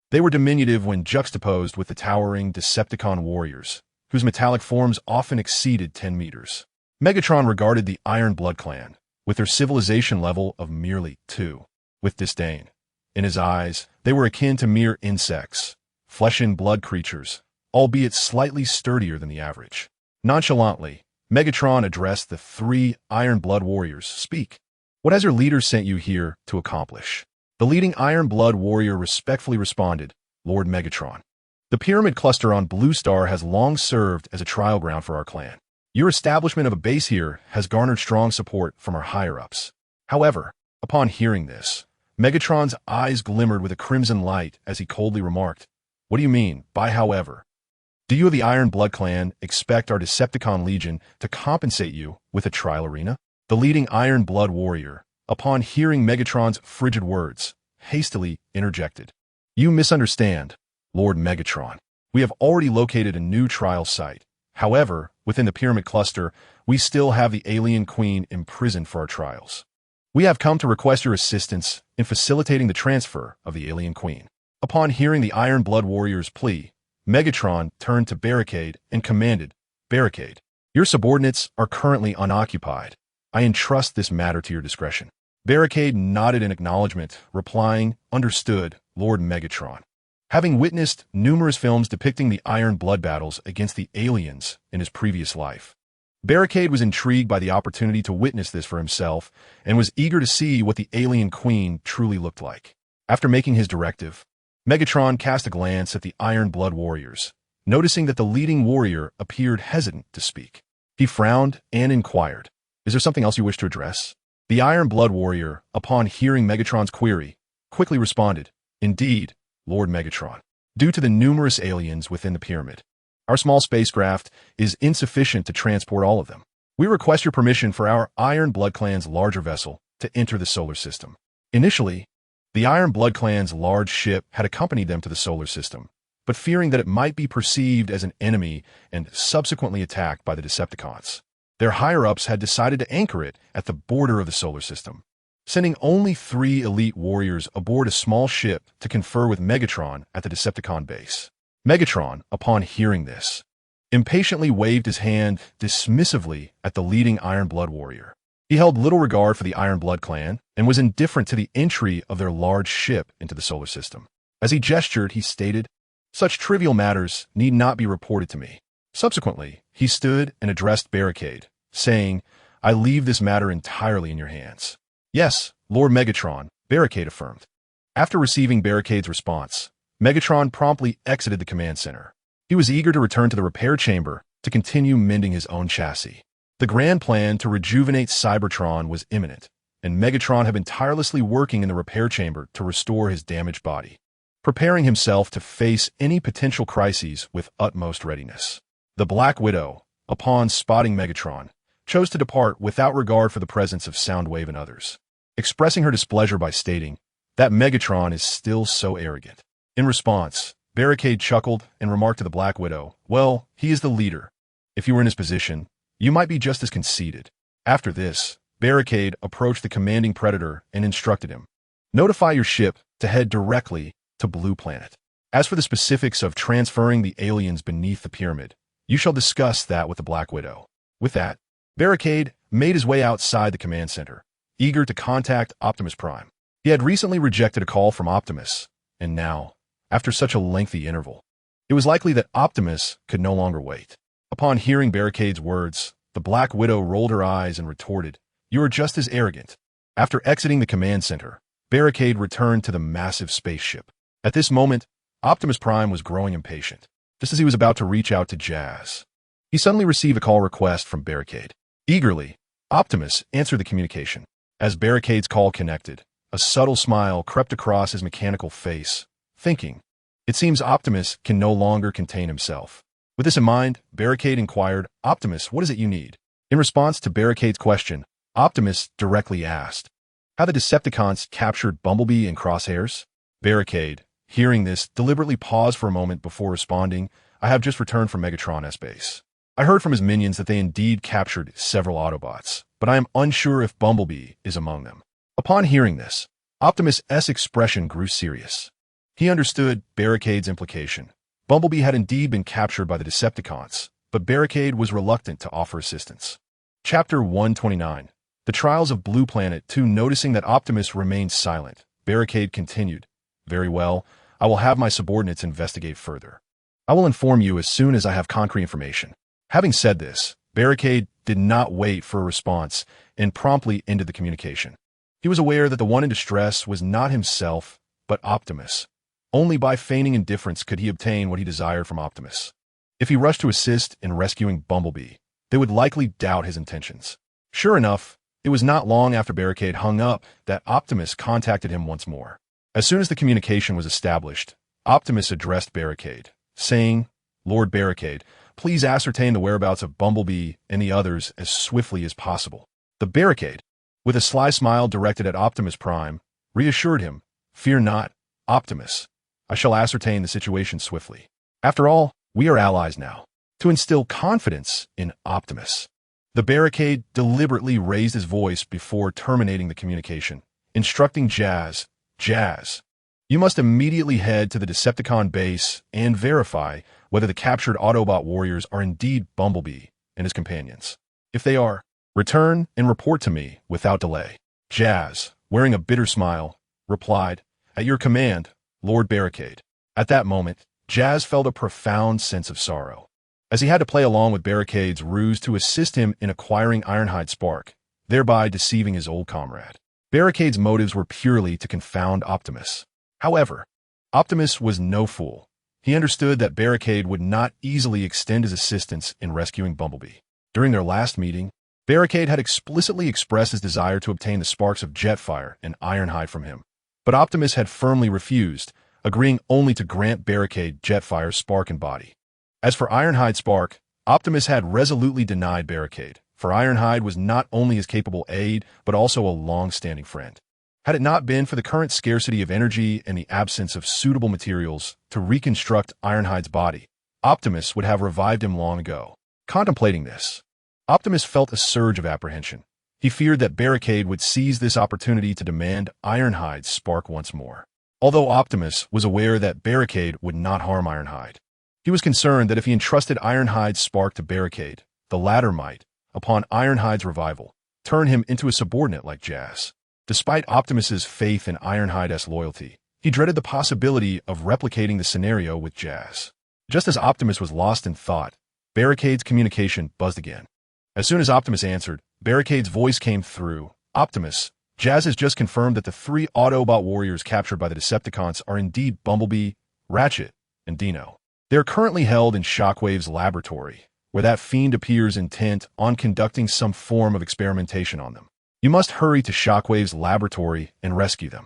they were diminutive when juxtaposed with the towering Decepticon warriors, whose metallic forms often exceeded 10 meters. Megatron regarded the Ironblood clan, with their civilization level of merely 2, with disdain. In his eyes, they were akin to mere insects, flesh and blood creatures, albeit slightly sturdier than the average. Nonchalantly, Megatron addressed the 3 Ironblood warriors. "Speak. What has your leader sent you here to accomplish?" The leading Ironblood warrior respectfully responded, "Lord Megatron, the pyramid cluster on Blue Star has long served as a trial ground for our clan. Your establishment of a base here has garnered strong support from our higher-ups." However, upon hearing this, Megatron's eyes glimmered with a crimson light as he coldly remarked, "What do you mean by however? Do you of the Ironblood clan expect our Decepticon Legion to compensate you with a trial arena?" The leading Ironblood warrior, upon hearing Megatron's frigid words, hastily interjected, "You misunderstand, Lord Megatron. We have already located a new trial site. However, within the pyramid cluster, we still have the alien queen imprisoned for our trials. We have come to request your assistance in facilitating the transfer of the alien queen." Upon hearing the Ironblood warrior's plea, Megatron turned to Barricade and commanded, "Barricade, your subordinates are currently unoccupied. I entrust this matter to your discretion." Barricade nodded in acknowledgement, replying, "Understood, Lord Megatron." Having witnessed numerous films depicting the Iron Blood battles against the aliens in his previous life, Barricade was intrigued by the opportunity to witness this for himself and was eager to see what the alien queen truly looked like. After making his directive, Megatron cast a glance at the Iron Blood warriors, noticing that the leading warrior appeared hesitant to speak. He frowned and inquired, "Is there something else you wish to address?" The Iron Blood warrior, upon hearing Megatron's query, quickly responded, "Indeed, Lord Megatron. Due to the numerous aliens within the pyramid, our small spacecraft is insufficient to transport all of them. We request your permission for our Iron Blood clan's larger vessel to enter the solar system." Initially, the Iron Blood clan's large ship had accompanied them to the solar system, but fearing that it might be perceived as an enemy and subsequently attacked by the Decepticons, their higher-ups had decided to anchor it at the border of the solar system, sending only 3 elite warriors aboard a small ship to confer with Megatron at the Decepticon base. Megatron, upon hearing this, impatiently waved his hand dismissively at the leading Iron Blood warrior. He held little regard for the Iron Blood clan and was indifferent to the entry of their large ship into the solar system. As he gestured, he stated, "Such trivial matters need not be reported to me." Subsequently, he stood and addressed Barricade, saying, "I leave this matter entirely in your hands." "Yes, Lord Megatron," Barricade affirmed. After receiving Barricade's response, Megatron promptly exited the command center. He was eager to return to the repair chamber to continue mending his own chassis. The grand plan to rejuvenate Cybertron was imminent, and Megatron had been tirelessly working in the repair chamber to restore his damaged body, preparing himself to face any potential crises with utmost readiness. The Black Widow, upon spotting Megatron, chose to depart without regard for the presence of Soundwave and others, expressing her displeasure by stating that Megatron is still so arrogant. In response, Barricade chuckled and remarked to the Black Widow, "Well, he is the leader. If you were in his position, you might be just as conceited." After this, Barricade approached the commanding Predator and instructed him, "Notify your ship to head directly to Blue Planet. As for the specifics of transferring the aliens beneath the pyramid, you shall discuss that with the Black Widow." With that, Barricade made his way outside the command center, eager to contact Optimus Prime. He had recently rejected a call from Optimus, and now, after such a lengthy interval, it was likely that Optimus could no longer wait. Upon hearing Barricade's words, the Black Widow rolled her eyes and retorted, "You are just as arrogant." After exiting the command center, Barricade returned to the massive spaceship. At this moment, Optimus Prime was growing impatient. Just as he was about to reach out to Jazz, he suddenly received a call request from Barricade. Eagerly, Optimus answered the communication. As Barricade's call connected, a subtle smile crept across his mechanical face, thinking, "It seems Optimus can no longer contain himself." With this in mind, Barricade inquired, "Optimus, what is it you need?" In response to Barricade's question, Optimus directly asked, "Have the Decepticons captured Bumblebee and Crosshairs?" Barricade, hearing this, deliberately paused for a moment before responding, "I have just returned from Megatron's base. I heard from his minions that they indeed captured several Autobots, but I am unsure if Bumblebee is among them." Upon hearing this, Optimus' expression grew serious. He understood Barricade's implication. Bumblebee had indeed been captured by the Decepticons, but Barricade was reluctant to offer assistance. Chapter 129. The Trials of Blue Planet 2. Noticing that Optimus remained silent, Barricade continued, "Very well, I will have my subordinates investigate further. I will inform you as soon as I have concrete information." Having said this, Barricade did not wait for a response and promptly ended the communication. He was aware that the one in distress was not himself, but Optimus. Only by feigning indifference could he obtain what he desired from Optimus. If he rushed to assist in rescuing Bumblebee, they would likely doubt his intentions. Sure enough, it was not long after Barricade hung up that Optimus contacted him once more. As soon as the communication was established, Optimus addressed Barricade, saying, "Lord Barricade, please ascertain the whereabouts of Bumblebee and the others as swiftly as possible." The Barricade, with a sly smile directed at Optimus Prime, reassured him, "Fear not, Optimus. I shall ascertain the situation swiftly. After all, we are allies now." To instill confidence in Optimus, the Barricade deliberately raised his voice before terminating the communication, instructing Jazz, "Jazz, you must immediately head to the Decepticon base and verify whether the captured Autobot warriors are indeed Bumblebee and his companions. If they are, return and report to me without delay." Jazz, wearing a bitter smile, replied, "At your command, Lord Barricade." At that moment, Jazz felt a profound sense of sorrow. as he had to play along with Barricade's ruse to assist him in acquiring Ironhide's spark, thereby deceiving his old comrade. Barricade's motives were purely to confound Optimus. However, Optimus was no fool. He understood that Barricade would not easily extend his assistance in rescuing Bumblebee. During their last meeting, Barricade had explicitly expressed his desire to obtain the sparks of Jetfire and Ironhide from him, but Optimus had firmly refused, agreeing only to grant Barricade Jetfire's spark and body. As for Ironhide's spark, Optimus had resolutely denied Barricade, for Ironhide was not only his capable aide, but also a long-standing friend. Had it not been for the current scarcity of energy and the absence of suitable materials to reconstruct Ironhide's body, Optimus would have revived him long ago. Contemplating this, Optimus felt a surge of apprehension. He feared that Barricade would seize this opportunity to demand Ironhide's spark once more. Although Optimus was aware that Barricade would not harm Ironhide, he was concerned that if he entrusted Ironhide's spark to Barricade, the latter might, upon Ironhide's revival, turn him into a subordinate like Jazz. Despite Optimus's faith in Ironhide's loyalty, he dreaded the possibility of replicating the scenario with Jazz. Just as Optimus was lost in thought, Barricade's communication buzzed again. As soon as Optimus answered, Barricade's voice came through. Optimus, Jazz has just confirmed that the 3 Autobot warriors captured by the Decepticons are indeed Bumblebee, Ratchet, and Dino. They are currently held in Shockwave's laboratory, where that fiend appears intent on conducting some form of experimentation on them. You must hurry to Shockwave's laboratory and rescue them.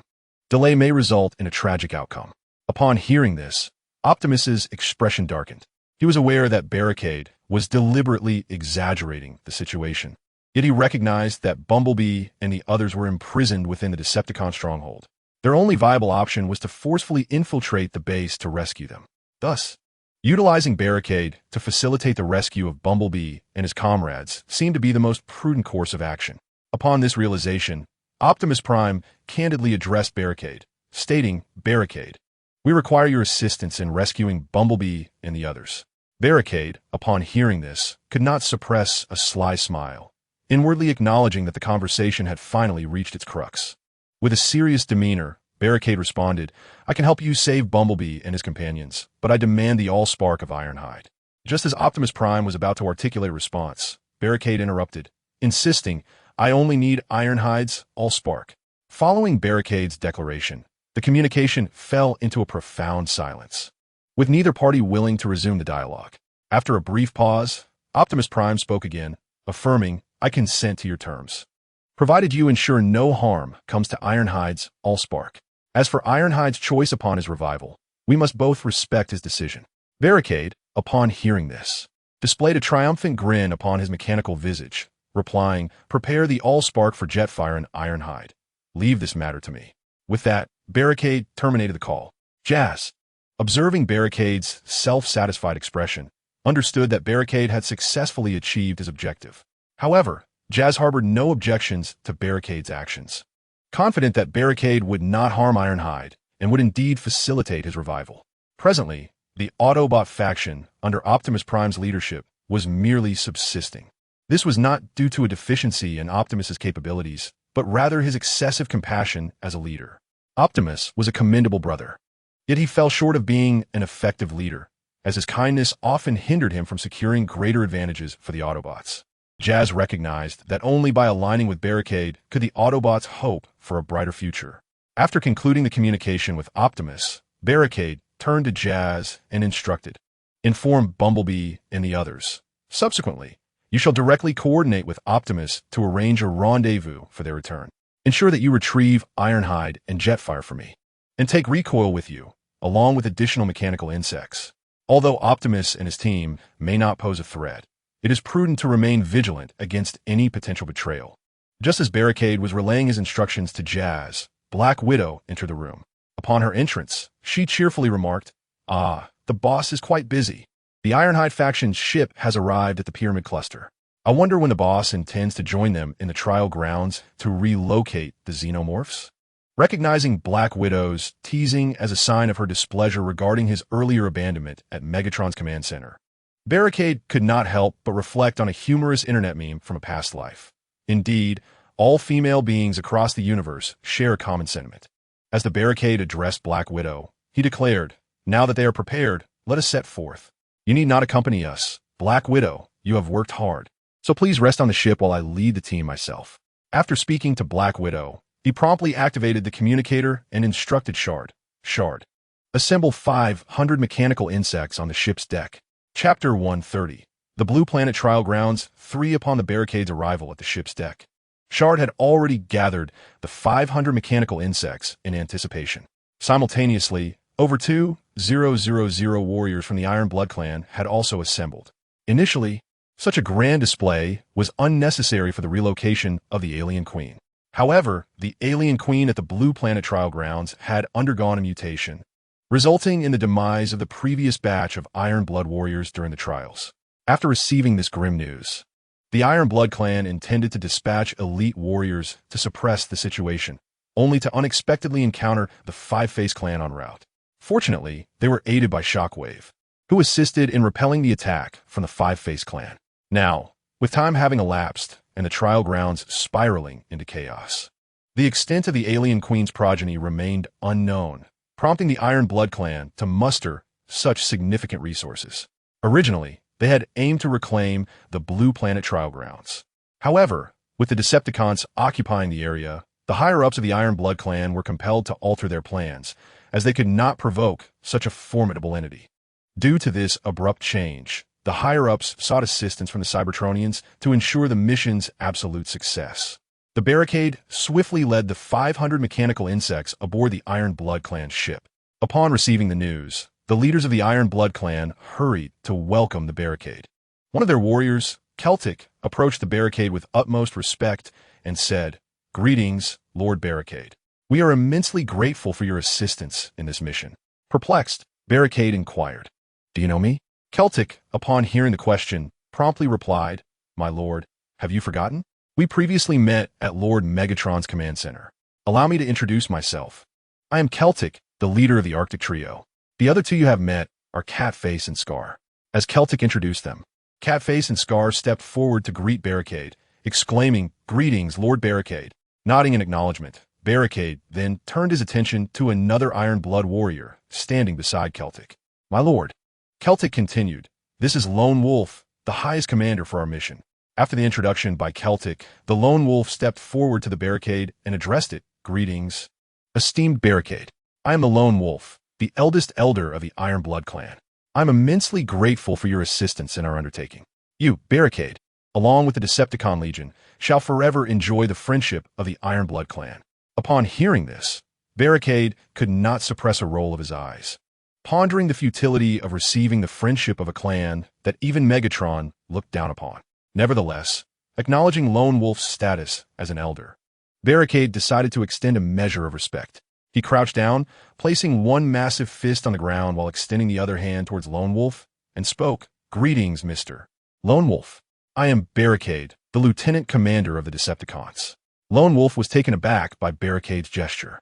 Delay may result in a tragic outcome. Upon hearing this, Optimus's expression darkened. He was aware that Barricade was deliberately exaggerating the situation. Yet he recognized that Bumblebee and the others were imprisoned within the Decepticon stronghold. Their only viable option was to forcefully infiltrate the base to rescue them. Thus, utilizing Barricade to facilitate the rescue of Bumblebee and his comrades seemed to be the most prudent course of action. Upon this realization, Optimus Prime candidly addressed Barricade, stating, "Barricade, we require your assistance in rescuing Bumblebee and the others." Barricade, upon hearing this, could not suppress a sly smile, inwardly acknowledging that the conversation had finally reached its crux. With a serious demeanor, Barricade responded, "I can help you save Bumblebee and his companions, but I demand the AllSpark of Ironhide." Just as Optimus Prime was about to articulate a response, Barricade interrupted, insisting, "I only need Ironhide's AllSpark." Following Barricade's declaration, the communication fell into a profound silence, with neither party willing to resume the dialogue. After a brief pause, Optimus Prime spoke again, affirming, "I consent to your terms, provided you ensure no harm comes to Ironhide's AllSpark. As for Ironhide's choice upon his revival, we must both respect his decision." Barricade, upon hearing this, displayed a triumphant grin upon his mechanical visage, replying, "Prepare the AllSpark for Jetfire and Ironhide. Leave this matter to me." With that, Barricade terminated the call. Jazz, observing Barricade's self-satisfied expression, understood that Barricade had successfully achieved his objective. However, Jazz harbored no objections to Barricade's actions. Confident that Barricade would not harm Ironhide and would indeed facilitate his revival. Presently, the Autobot faction, under Optimus Prime's leadership, was merely subsisting. This was not due to a deficiency in Optimus's capabilities, but rather his excessive compassion as a leader. Optimus was a commendable brother, yet he fell short of being an effective leader, as his kindness often hindered him from securing greater advantages for the Autobots. Jazz recognized that only by aligning with Barricade could the Autobots hope for a brighter future. After concluding the communication with Optimus, Barricade turned to Jazz and instructed, "Inform Bumblebee and the others. Subsequently, you shall directly coordinate with Optimus to arrange a rendezvous for their return. Ensure that you retrieve Ironhide and Jetfire for me, and take Recoil with you, along with additional mechanical insects. Although Optimus and his team may not pose a threat, it is prudent to remain vigilant against any potential betrayal." Just as Barricade was relaying his instructions to Jazz, Black Widow entered the room. Upon her entrance, she cheerfully remarked, "Ah, the boss is quite busy. The Ironhide faction's ship has arrived at the Pyramid Cluster. I wonder when the boss intends to join them in the trial grounds to relocate the xenomorphs?" Recognizing Black Widow's teasing as a sign of her displeasure regarding his earlier abandonment at Megatron's command center, Barricade could not help but reflect on a humorous internet meme from a past life. Indeed, all female beings across the universe share a common sentiment. As the Barricade addressed Black Widow, he declared, "Now that they are prepared, let us set forth. You need not accompany us, Black Widow, you have worked hard. So please rest on the ship while I lead the team myself. After speaking to Black Widow, he promptly activated the communicator and instructed Shard, assemble 500 mechanical insects on the ship's deck. Chapter 130. The Blue Planet Trial Grounds 3. Upon the Barricade's arrival at the ship's deck, Shard had already gathered the 500 mechanical insects in anticipation. Simultaneously, over 2,000 warriors from the Iron Blood clan had also assembled. Initially, such a grand display was unnecessary for the relocation of the Alien Queen. However, the Alien Queen at the Blue Planet Trial Grounds had undergone a mutation, resulting in the demise of the previous batch of Iron Blood warriors during the trials. After receiving this grim news, the Iron Blood clan intended to dispatch elite warriors to suppress the situation, only to unexpectedly encounter the Five-Face clan en route. Fortunately, they were aided by Shockwave, who assisted in repelling the attack from the Five-Face clan. Now, with time having elapsed and the trial grounds spiraling into chaos, the extent of the Alien Queen's progeny remained unknown, prompting the Iron Blood clan to muster such significant resources. Originally, they had aimed to reclaim the Blue Planet Trial Grounds. However, with the Decepticons occupying the area, the higher-ups of the Iron Blood clan were compelled to alter their plans, as they could not provoke such a formidable entity. Due to this abrupt change, the higher-ups sought assistance from the Cybertronians to ensure the mission's absolute success. The Barricade swiftly led the 500 mechanical insects aboard the Iron Blood clan ship. Upon receiving the news, the leaders of the Iron Blood clan hurried to welcome the Barricade. One of their warriors, Celtic, approached the Barricade with utmost respect and said, "Greetings, Lord Barricade. We are immensely grateful for your assistance in this mission." Perplexed, Barricade inquired, "Do you know me?" Celtic, upon hearing the question, promptly replied, "My lord, have you forgotten? We previously met at Lord Megatron's command center. Allow me to introduce myself. I am Celtic, the leader of the Arctic Trio. The other two you have met are Catface and Scar." As Celtic introduced them, Catface and Scar stepped forward to greet Barricade, exclaiming, "Greetings, Lord Barricade." Nodding in acknowledgement, Barricade then turned his attention to another Iron Blood warrior standing beside Celtic. "My lord," Celtic continued, "this is Lone Wolf, the highest commander for our mission." After the introduction by Celtic, the Lone Wolf stepped forward to the Barricade and addressed it, "Greetings, esteemed Barricade. I am the Lone Wolf, the eldest elder of the Iron Blood clan. I'm immensely grateful for your assistance in our undertaking. You, Barricade, along with the Decepticon Legion, shall forever enjoy the friendship of the Iron Blood clan." Upon hearing this, Barricade could not suppress a roll of his eyes, pondering the futility of receiving the friendship of a clan that even Megatron looked down upon. Nevertheless, acknowledging Lone Wolf's status as an elder, Barricade decided to extend a measure of respect. He crouched down, placing one massive fist on the ground while extending the other hand towards Lone Wolf, and spoke, "Greetings, Mr. Lone Wolf. I am Barricade, the lieutenant commander of the Decepticons." Lone Wolf was taken aback by Barricade's gesture.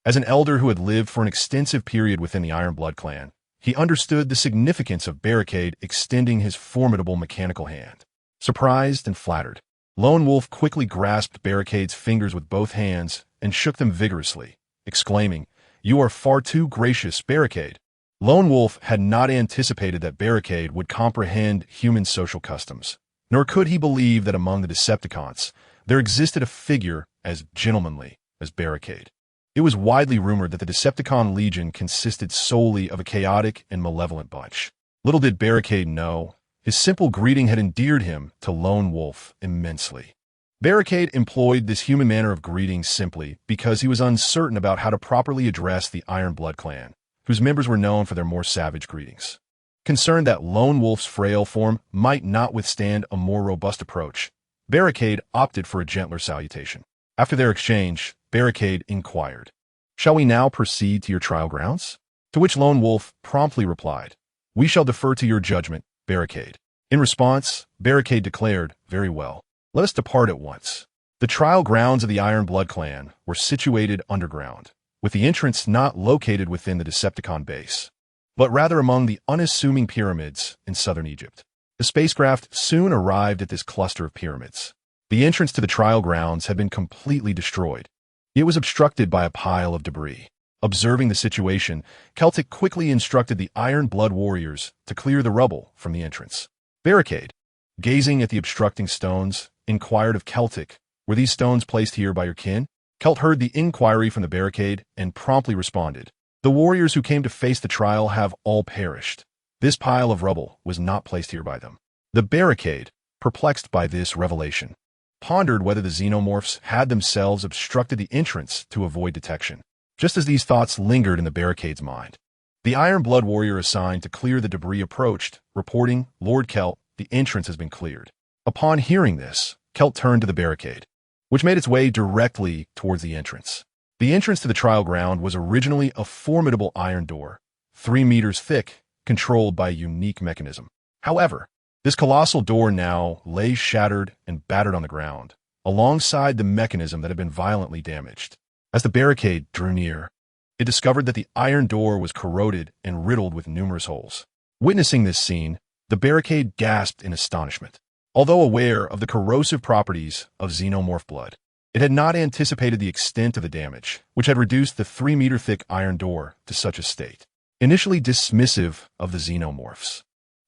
As an elder who had lived for an extensive period within the Iron Blood clan, he understood the significance of Barricade extending his formidable mechanical hand. Surprised and flattered, Lone Wolf quickly grasped Barricade's fingers with both hands and shook them vigorously, exclaiming, "You are far too gracious, Barricade." Lone Wolf had not anticipated that Barricade would comprehend human social customs, nor could he believe that among the Decepticons there existed a figure as gentlemanly as Barricade. It was widely rumored that the Decepticon Legion consisted solely of a chaotic and malevolent bunch. Little did Barricade know, his simple greeting had endeared him to Lone Wolf immensely. Barricade employed this human manner of greeting simply because he was uncertain about how to properly address the Iron Blood clan, whose members were known for their more savage greetings. Concerned that Lone Wolf's frail form might not withstand a more robust approach, Barricade opted for a gentler salutation. After their exchange, Barricade inquired, "Shall we now proceed to your trial grounds?" To which Lone Wolf promptly replied, "We shall defer to your judgment, Barricade." In response, Barricade declared, "Very well. Let us depart at once." The trial grounds of the Iron Blood clan were situated underground, with the entrance not located within the Decepticon base, but rather among the unassuming pyramids in southern Egypt. The spacecraft soon arrived at this cluster of pyramids. The entrance to the trial grounds had been completely destroyed. It was obstructed by a pile of debris. Observing the situation, Celtic quickly instructed the Iron Blood warriors to clear the rubble from the entrance. Barricade, gazing at the obstructing stones, inquired of Celtic, "Were these stones placed here by your kin?" Celt heard the inquiry from the Barricade and promptly responded, "The warriors who came to face the trial have all perished. This pile of rubble was not placed here by them." The Barricade, perplexed by this revelation, pondered whether the xenomorphs had themselves obstructed the entrance to avoid detection. Just as these thoughts lingered in the Barricade's mind, the Iron Blood warrior assigned to clear the debris approached, reporting, "Lord Celt, the entrance has been cleared." Upon hearing this, Celt turned to the Barricade, which made its way directly towards the entrance. The entrance to the trial ground was originally a formidable iron door, 3 meters thick, controlled by a unique mechanism. However, this colossal door now lay shattered and battered on the ground, alongside the mechanism that had been violently damaged. As the Barricade drew near, it discovered that the iron door was corroded and riddled with numerous holes. Witnessing this scene, the Barricade gasped in astonishment. Although aware of the corrosive properties of xenomorph blood, it had not anticipated the extent of the damage, which had reduced the 3-meter-thick iron door to such a state. Initially dismissive of the xenomorphs,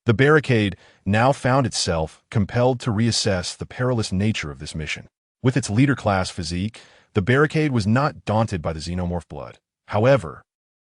the Barricade now found itself compelled to reassess the perilous nature of this mission. With its leader-class physique, the Barricade was not daunted by the xenomorph blood. However,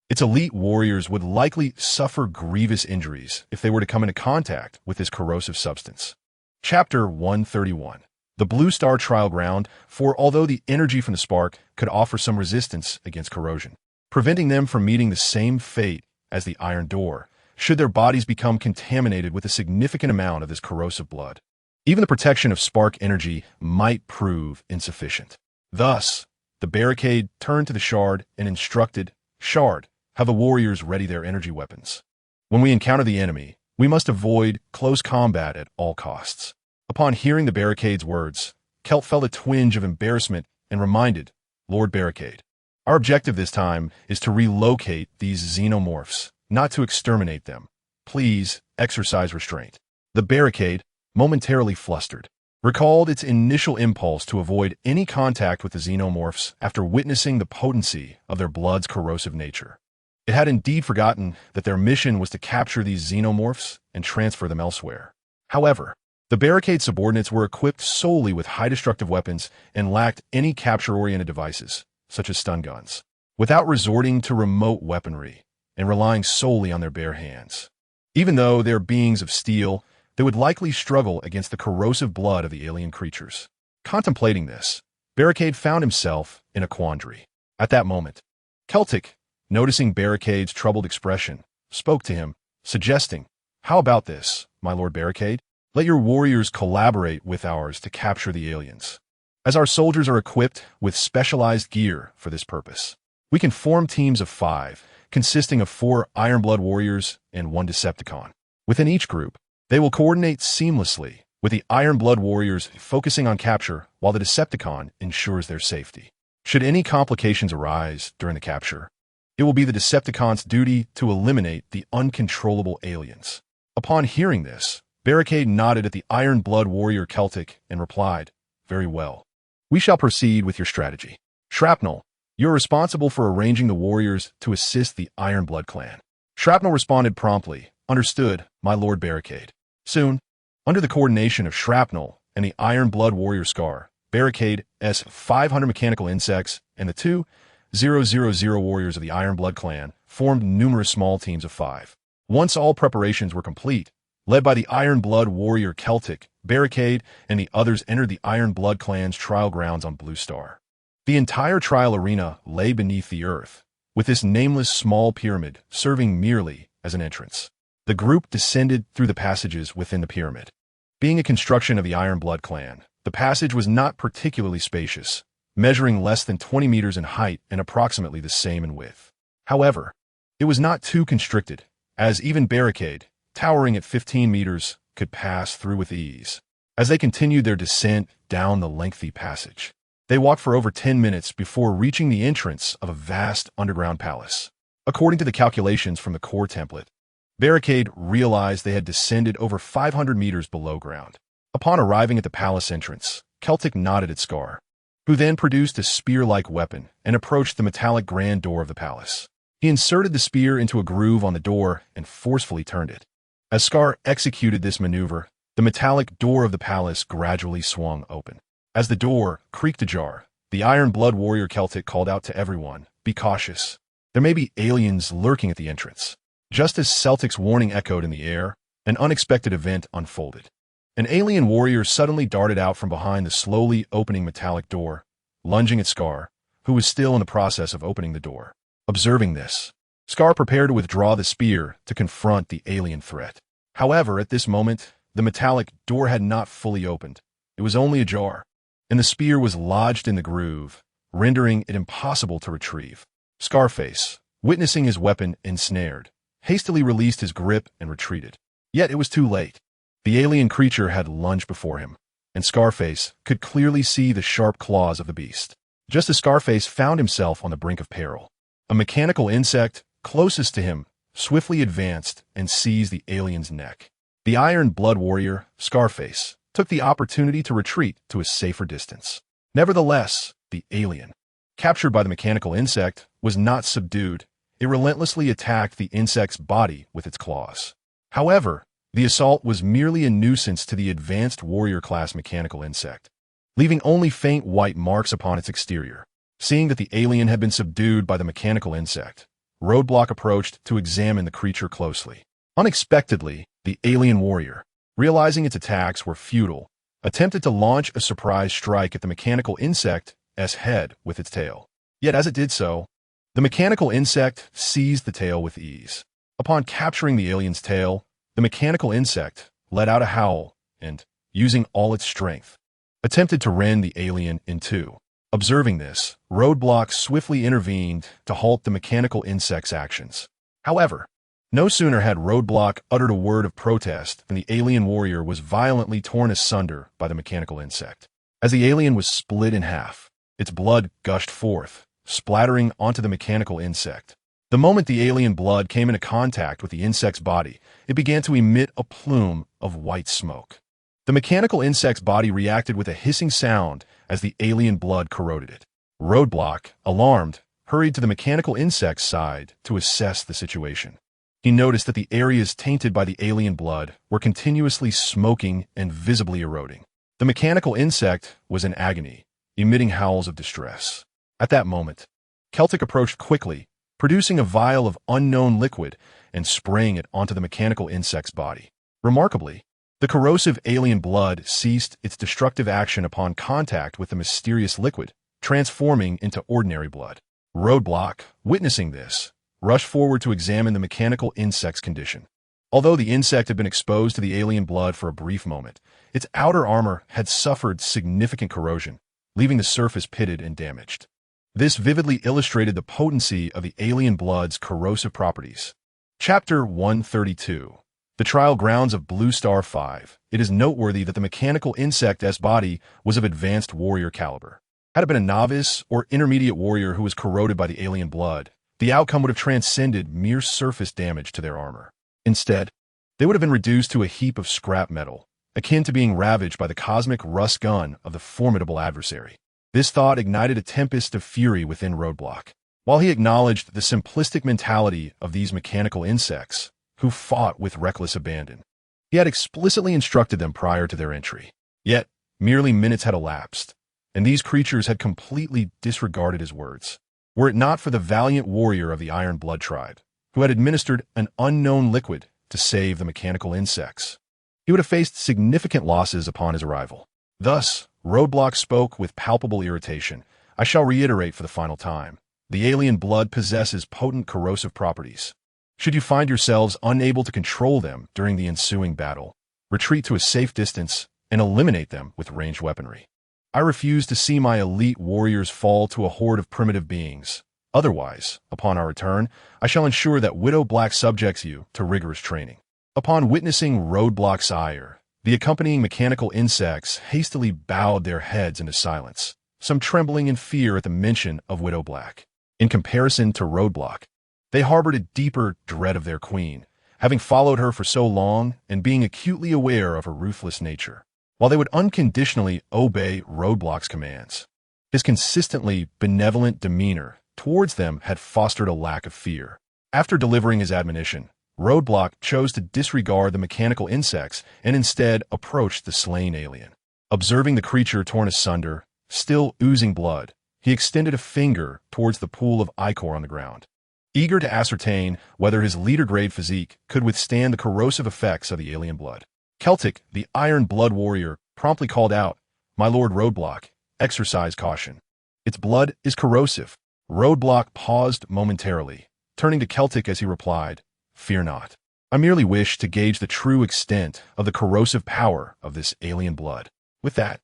its elite warriors would likely suffer grievous injuries if they were to come into contact with this corrosive substance. Chapter 131. The Blue Star Trial Ground, for although the energy from the spark could offer some resistance against corrosion, preventing them from meeting the same fate as the iron door, should their bodies become contaminated with a significant amount of this corrosive blood. Even the protection of spark energy might prove insufficient. Thus, the Barricade turned to the Shard and instructed, "Shard, have the warriors ready their energy weapons. When we encounter the enemy, we must avoid close combat at all costs." Upon hearing the Barricade's words, Celt felt a twinge of embarrassment and reminded, "Lord Barricade, our objective this time is to relocate these xenomorphs, not to exterminate them. Please exercise restraint." The Barricade, momentarily flustered, recalled its initial impulse to avoid any contact with the xenomorphs after witnessing the potency of their blood's corrosive nature. It had indeed forgotten that their mission was to capture these xenomorphs and transfer them elsewhere. However, the Barricade subordinates were equipped solely with high destructive weapons and lacked any capture-oriented devices, such as stun guns, without resorting to remote weaponry and relying solely on their bare hands. Even though they are beings of steel, they would likely struggle against the corrosive blood of the alien creatures. Contemplating this, Barricade found himself in a quandary. At that moment, Celtic, noticing Barricade's troubled expression, spoke to him, suggesting, "How about this, my Lord Barricade? Let your warriors collaborate with ours to capture the aliens. As our soldiers are equipped with specialized gear for this purpose, we can form teams of 5, consisting of 4 Iron Blood warriors and 1 Decepticon. Within each group, they will coordinate seamlessly, with the Iron Blood warriors focusing on capture while the Decepticon ensures their safety. Should any complications arise during the capture, it will be the Decepticon's duty to eliminate the uncontrollable aliens." Upon hearing this, Barricade nodded at the Iron Blood warrior Celtic and replied, "Very well. We shall proceed with your strategy. Shrapnel, you're responsible for arranging the warriors to assist the Iron Blood clan." Shrapnel responded promptly, "Understood, my Lord Barricade." Soon, under the coordination of Shrapnel and the Iron Blood warrior Scar, Barricade's 500 mechanical insects and the 2,000 warriors of the Iron Blood clan formed numerous small teams of 5. Once all preparations were complete, led by the Iron Blood warrior Celtic, Barricade and the others entered the Iron Blood clan's trial grounds on Blue Star. The entire trial arena lay beneath the earth, with this nameless small pyramid serving merely as an entrance. The group descended through the passages within the pyramid. Being a construction of the Iron Blood clan, the passage was not particularly spacious, measuring less than 20 meters in height and approximately the same in width. However, it was not too constricted, as even Barricade, towering at 15 meters, could pass through with ease. As they continued their descent down the lengthy passage, they walked for over 10 minutes before reaching the entrance of a vast underground palace. According to the calculations from the core template, Barricade realized they had descended over 500 meters below ground. Upon arriving at the palace entrance, Celtic nodded at Scar, who then produced a spear-like weapon and approached the metallic grand door of the palace. He inserted the spear into a groove on the door and forcefully turned it. As Scar executed this maneuver, The metallic door of the palace gradually swung open. As the door creaked ajar, the Iron Blood warrior Celtic called out to everyone, "Be cautious. There may be aliens lurking at the entrance." Just as Celtic's warning echoed in the air, an unexpected event unfolded. An alien warrior suddenly darted out from behind the slowly opening metallic door, lunging at Scar, who was still in the process of opening the door. Observing this, Scar prepared to withdraw the spear to confront the alien threat. However, at this moment, the metallic door had not fully opened. It was only ajar, and the spear was lodged in the groove, rendering it impossible to retrieve. Scarface, witnessing his weapon ensnared, hastily released his grip and retreated. Yet it was too late. The alien creature had lunged before him, and Scarface could clearly see the sharp claws of the beast. Just as Scarface found himself on the brink of peril, a mechanical insect closest to him swiftly advanced and seized the alien's neck. The Iron Blood warrior, Scarface, took the opportunity to retreat to a safer distance. Nevertheless, the alien, captured by the mechanical insect, was not subdued. It relentlessly attacked the insect's body with its claws. However, the assault was merely a nuisance to the advanced warrior-class mechanical insect, leaving only faint white marks upon its exterior. Seeing that the alien had been subdued by the mechanical insect, Roadblock approached to examine the creature closely. Unexpectedly, the alien warrior, realizing its attacks were futile, attempted to launch a surprise strike at the mechanical insect's head with its tail. Yet as it did so, the mechanical insect seized the tail with ease. Upon capturing the alien's tail, the mechanical insect let out a howl and, using all its strength, attempted to rend the alien in two. Observing this, Roadblock swiftly intervened to halt the mechanical insect's actions. However, no sooner had Roadblock uttered a word of protest than the alien warrior was violently torn asunder by the mechanical insect. As the alien was split in half, its blood gushed forth, splattering onto the mechanical insect. The moment the alien blood came into contact with the insect's body, it began to emit a plume of white smoke. The mechanical insect's body reacted with a hissing sound as the alien blood corroded it. Roadblock, alarmed, hurried to the mechanical insect's side to assess the situation. He noticed that the areas tainted by the alien blood were continuously smoking and visibly eroding. The mechanical insect was in agony, emitting howls of distress. At that moment, Celtic approached quickly, producing a vial of unknown liquid and spraying it onto the mechanical insect's body. Remarkably, the corrosive alien blood ceased its destructive action upon contact with the mysterious liquid, transforming into ordinary blood. Roadblock, witnessing this, rushed forward to examine the mechanical insect's condition. Although the insect had been exposed to the alien blood for a brief moment, its outer armor had suffered significant corrosion, leaving the surface pitted and damaged. This vividly illustrated the potency of the alien blood's corrosive properties. Chapter 132. The Trial Grounds of Blue Star 5. It is noteworthy that the mechanical insect's body was of advanced warrior caliber. Had it been a novice or intermediate warrior who was corroded by the alien blood, the outcome would have transcended mere surface damage to their armor. Instead, they would have been reduced to a heap of scrap metal, akin to being ravaged by the cosmic rust gun of the formidable adversary. This thought ignited a tempest of fury within Roadblock. While he acknowledged the simplistic mentality of these mechanical insects, who fought with reckless abandon, he had explicitly instructed them prior to their entry. Yet, merely minutes had elapsed, and these creatures had completely disregarded his words. Were it not for the valiant warrior of the Iron Blood tribe, who had administered an unknown liquid to save the mechanical insects, he would have faced significant losses upon his arrival. Thus, Roadblock spoke with palpable irritation. I shall reiterate for the final time. The alien blood possesses potent corrosive properties. Should you find yourselves unable to control them during the ensuing battle, retreat to a safe distance and eliminate them with ranged weaponry. I refuse to see my elite warriors fall to a horde of primitive beings. Otherwise, upon our return, I shall ensure that Widow Black subjects you to rigorous training. Upon witnessing Roadblock's ire, the accompanying mechanical insects hastily bowed their heads into silence, some trembling in fear at the mention of Widow Black. In comparison to Roadblock, they harbored a deeper dread of their queen, having followed her for so long and being acutely aware of her ruthless nature. While they would unconditionally obey Roadblock's commands, his consistently benevolent demeanor towards them had fostered a lack of fear. After delivering his admonition, Roadblock chose to disregard the mechanical insects and instead approached the slain alien. Observing the creature torn asunder, still oozing blood, he extended a finger towards the pool of ichor on the ground. Eager to ascertain whether his leader-grade physique could withstand the corrosive effects of the alien blood. Celtic, the Iron Blood Warrior, promptly called out, "My Lord Roadblock, exercise caution. Its blood is corrosive." Roadblock paused momentarily, turning to Celtic as he replied, "Fear not. I merely wish to gauge the true extent of the corrosive power of this alien blood." With that,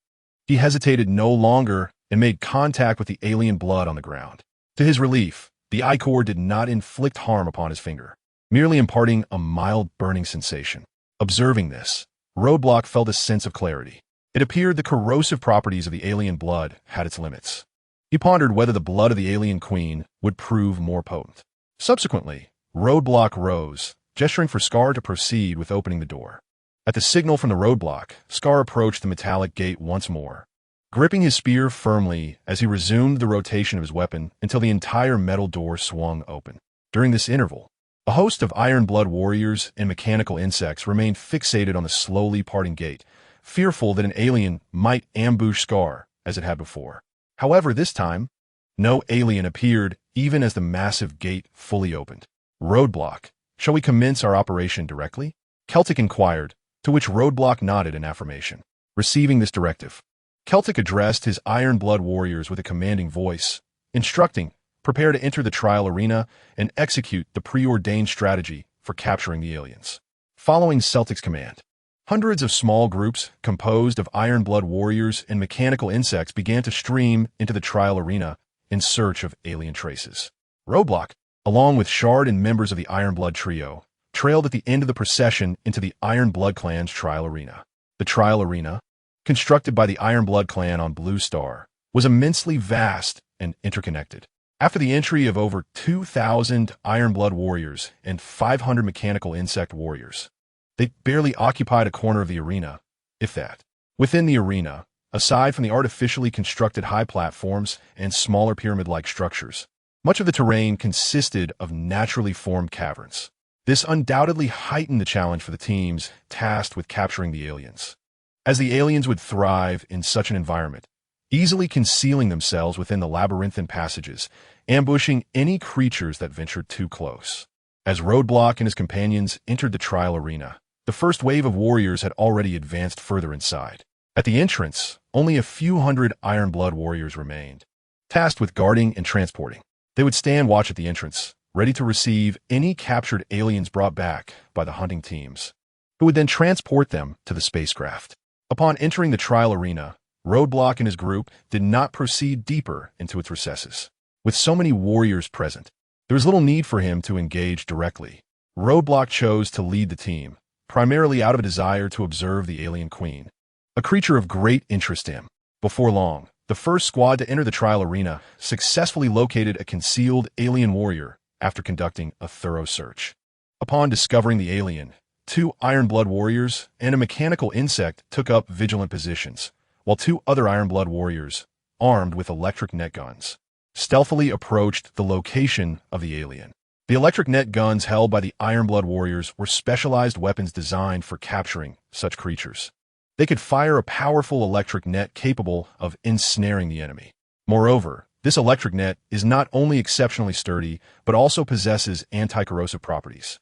he hesitated no longer and made contact with the alien blood on the ground. To his relief, the ichor did not inflict harm upon his finger, merely imparting a mild burning sensation. Observing this, Roadblock felt a sense of clarity. It appeared the corrosive properties of the alien blood had its limits. He pondered whether the blood of the alien queen would prove more potent. Subsequently, Roadblock rose, gesturing for Scar to proceed with opening the door. At the signal from the Roadblock, Scar approached the metallic gate once more, gripping his spear firmly as he resumed the rotation of his weapon until the entire metal door swung open. During this interval, a host of Iron Blood warriors and mechanical insects remained fixated on the slowly parting gate, fearful that an alien might ambush Scar as it had before. However, this time, no alien appeared even as the massive gate fully opened. "Roadblock, shall we commence our operation directly?" Celtic inquired, to which Roadblock nodded in affirmation. Receiving this directive, Celtic addressed his Iron Blood warriors with a commanding voice, instructing, "Prepare to enter the trial arena and execute the preordained strategy for capturing the aliens." Following Celtic's command, hundreds of small groups composed of Iron Blood warriors and mechanical insects began to stream into the trial arena in search of alien traces. Roadblock, along with Shard and members of the Iron Blood trio, trailed at the end of the procession into the Iron Blood clan's trial arena. The trial arena, constructed by the Iron Blood clan on Blue Star, was immensely vast and interconnected. After the entry of over 2,000 Iron Blood warriors and 500 mechanical insect warriors, they barely occupied a corner of the arena, if that. Within the arena, aside from the artificially constructed high platforms and smaller pyramid-like structures, much of the terrain consisted of naturally formed caverns. This undoubtedly heightened the challenge for the teams tasked with capturing the aliens, as the aliens would thrive in such an environment, easily concealing themselves within the labyrinthine passages, ambushing any creatures that ventured too close. As Roadblock and his companions entered the trial arena, the first wave of warriors had already advanced further inside. At the entrance, only a few hundred Iron Blood warriors remained, tasked with guarding and transporting. They would stand watch at the entrance, ready to receive any captured aliens brought back by the hunting teams, who would then transport them to the spacecraft. Upon entering the trial arena, Roadblock and his group did not proceed deeper into its recesses. With so many warriors present, there was little need for him to engage directly. Roadblock chose to lead the team, primarily out of a desire to observe the alien queen, a creature of great interest to him. Before long, the first squad to enter the trial arena successfully located a concealed alien warrior after conducting a thorough search. Upon discovering the alien, 2 Iron Blood warriors and a mechanical insect took up vigilant positions, while 2 other Iron Blood warriors, armed with electric net guns, stealthily approached the location of the alien. The electric net guns held by the Iron Blood warriors were specialized weapons designed for capturing such creatures. They could fire a powerful electric net capable of ensnaring the enemy. Moreover, this electric net is not only exceptionally sturdy, but also possesses anti-corrosive properties.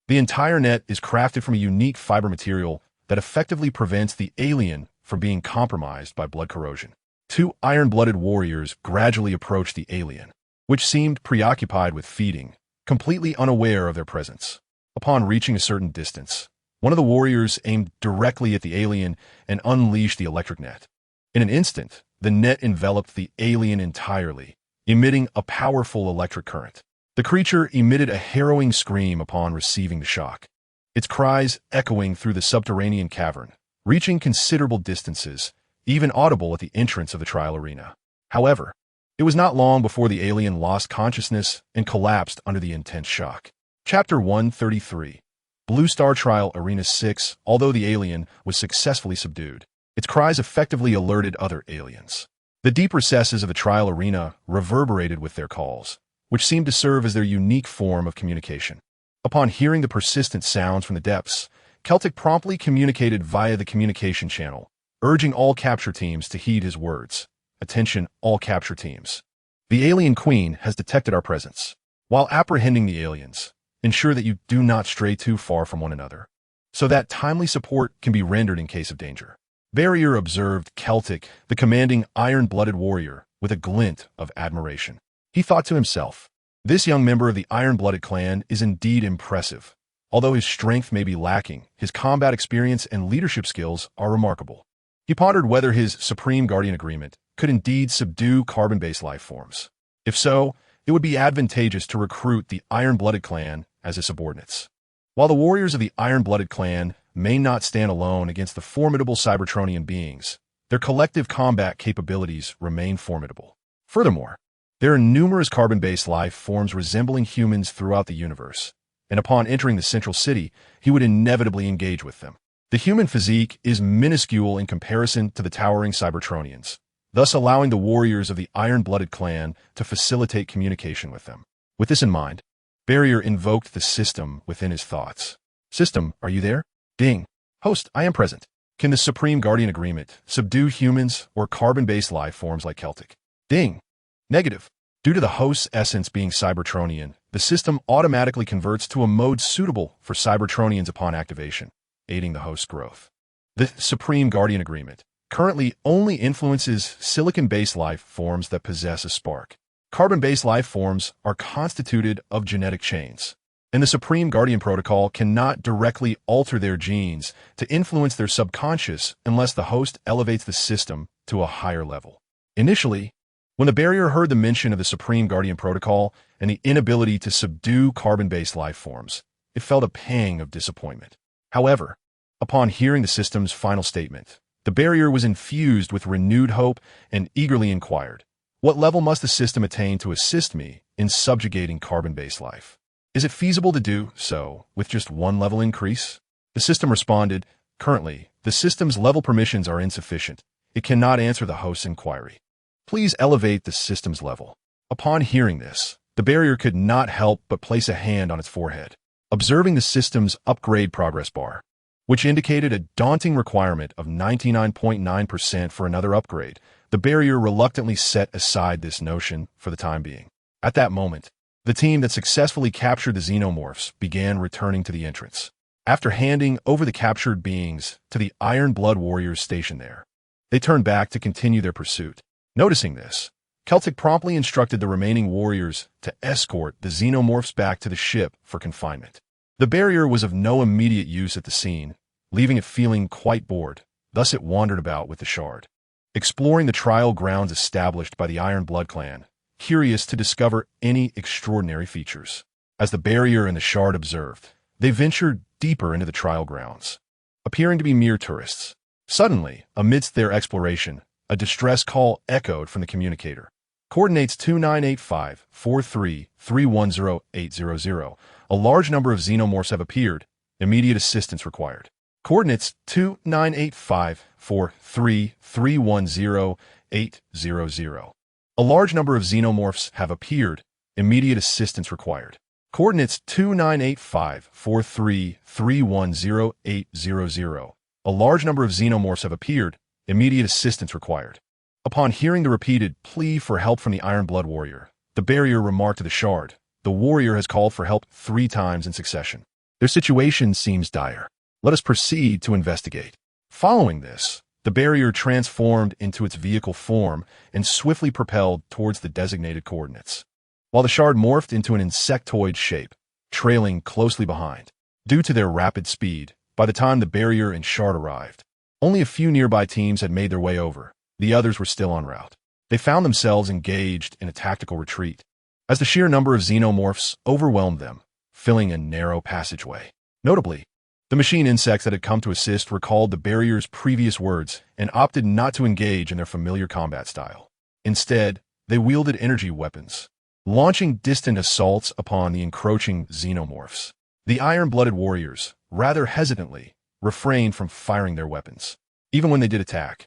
The entire net is crafted from a unique fiber material that effectively prevents the alien from being compromised by blood corrosion. 2 iron-blooded warriors gradually approached the alien, which seemed preoccupied with feeding, completely unaware of their presence. Upon reaching a certain distance, one of the warriors aimed directly at the alien and unleashed the electric net. In an instant, the net enveloped the alien entirely, emitting a powerful electric current. The creature emitted a harrowing scream upon receiving the shock, its cries echoing through the subterranean cavern, reaching considerable distances, even audible at the entrance of the trial arena. However, it was not long before the alien lost consciousness and collapsed under the intense shock. Chapter 133. Blue Star Trial Arena 6. Although the alien was successfully subdued, its cries effectively alerted other aliens. The deep recesses of the trial arena reverberated with their calls, which seemed to serve as their unique form of communication. Upon hearing the persistent sounds from the depths, Celtic promptly communicated via the communication channel, urging all capture teams to heed his words. Attention, all capture teams. The alien queen has detected our presence. While apprehending the aliens, ensure that you do not stray too far from one another, so that timely support can be rendered in case of danger. Barrier observed Celtic, the commanding iron-blooded warrior, with a glint of admiration. He thought to himself, this young member of the iron-blooded clan is indeed impressive. Although his strength may be lacking, his combat experience and leadership skills are remarkable. He pondered whether his Supreme Guardian Agreement could indeed subdue carbon-based life forms. If so, it would be advantageous to recruit the iron-blooded clan as his subordinates. While the warriors of the iron-blooded clan may not stand alone against the formidable Cybertronian beings, their collective combat capabilities remain formidable. Furthermore, there are numerous carbon-based life forms resembling humans throughout the universe, and upon entering the central city, he would inevitably engage with them. The human physique is minuscule in comparison to the towering Cybertronians, thus allowing the warriors of the iron-blooded clan to facilitate communication with them. With this in mind, Barrier invoked the system within his thoughts. System, are you there? Ding. Host, I am present. Can the Supreme Guardian Agreement subdue humans or carbon-based life forms like Celtic? Ding. Negative. Due to the host's essence being Cybertronian, the system automatically converts to a mode suitable for Cybertronians upon activation, aiding the host's growth. The Supreme Guardian Agreement currently only influences silicon-based life forms that possess a spark. Carbon-based life forms are constituted of genetic chains, and the Supreme Guardian Protocol cannot directly alter their genes to influence their subconscious unless the host elevates the system to a higher level. Initially, when the Barrier heard the mention of the Supreme Guardian Protocol and the inability to subdue carbon-based life forms, it felt a pang of disappointment. However, upon hearing the system's final statement, the Barrier was infused with renewed hope and eagerly inquired, what level must the system attain to assist me in subjugating carbon-based life? Is it feasible to do so with just one level increase? The system responded, currently, the system's level permissions are insufficient. It cannot answer the host's inquiry. Please elevate the system's level. Upon hearing this, the Barrier could not help but place a hand on its forehead, observing the system's upgrade progress bar, which indicated a daunting requirement of 99.9% for another upgrade. The Barrier reluctantly set aside this notion for the time being. At that moment, the team that successfully captured the xenomorphs began returning to the entrance. After handing over the captured beings to the Iron Blood warriors stationed there, they turned back to continue their pursuit. Noticing this, Celtic promptly instructed the remaining warriors to escort the xenomorphs back to the ship for confinement. The Barrier was of no immediate use at the scene, leaving it feeling quite bored. Thus it wandered about with the Shard, exploring the trial grounds established by the Iron Blood clan, curious to discover any extraordinary features. As the Barrier and the Shard observed, they ventured deeper into the trial grounds, appearing to be mere tourists. Suddenly, amidst their exploration, a distress call echoed from the communicator. Coordinates 2985-43-310800. A large number of xenomorphs have appeared. Immediate assistance required. Coordinates 2985-43-310800. A large number of xenomorphs have appeared. Immediate assistance required. Coordinates 2985-43-310800. A large number of xenomorphs have appeared. Immediate assistance required. Upon hearing the repeated plea for help from the Iron Blood warrior, the Barrier remarked to the Shard, the warrior has called for help 3 times in succession. Their situation seems dire. Let us proceed to investigate. Following this, the Barrier transformed into its vehicle form and swiftly propelled towards the designated coordinates, while the Shard morphed into an insectoid shape, trailing closely behind. Due to their rapid speed, by the time the Barrier and Shard arrived, only a few nearby teams had made their way over. The others were still en route. They found themselves engaged in a tactical retreat, as the sheer number of xenomorphs overwhelmed them, filling a narrow passageway. Notably, the machine insects that had come to assist recalled the Barrier's previous words and opted not to engage in their familiar combat style. Instead, they wielded energy weapons, launching distant assaults upon the encroaching xenomorphs. The iron-blooded warriors, rather hesitantly, refrained from firing their weapons. Even when they did attack,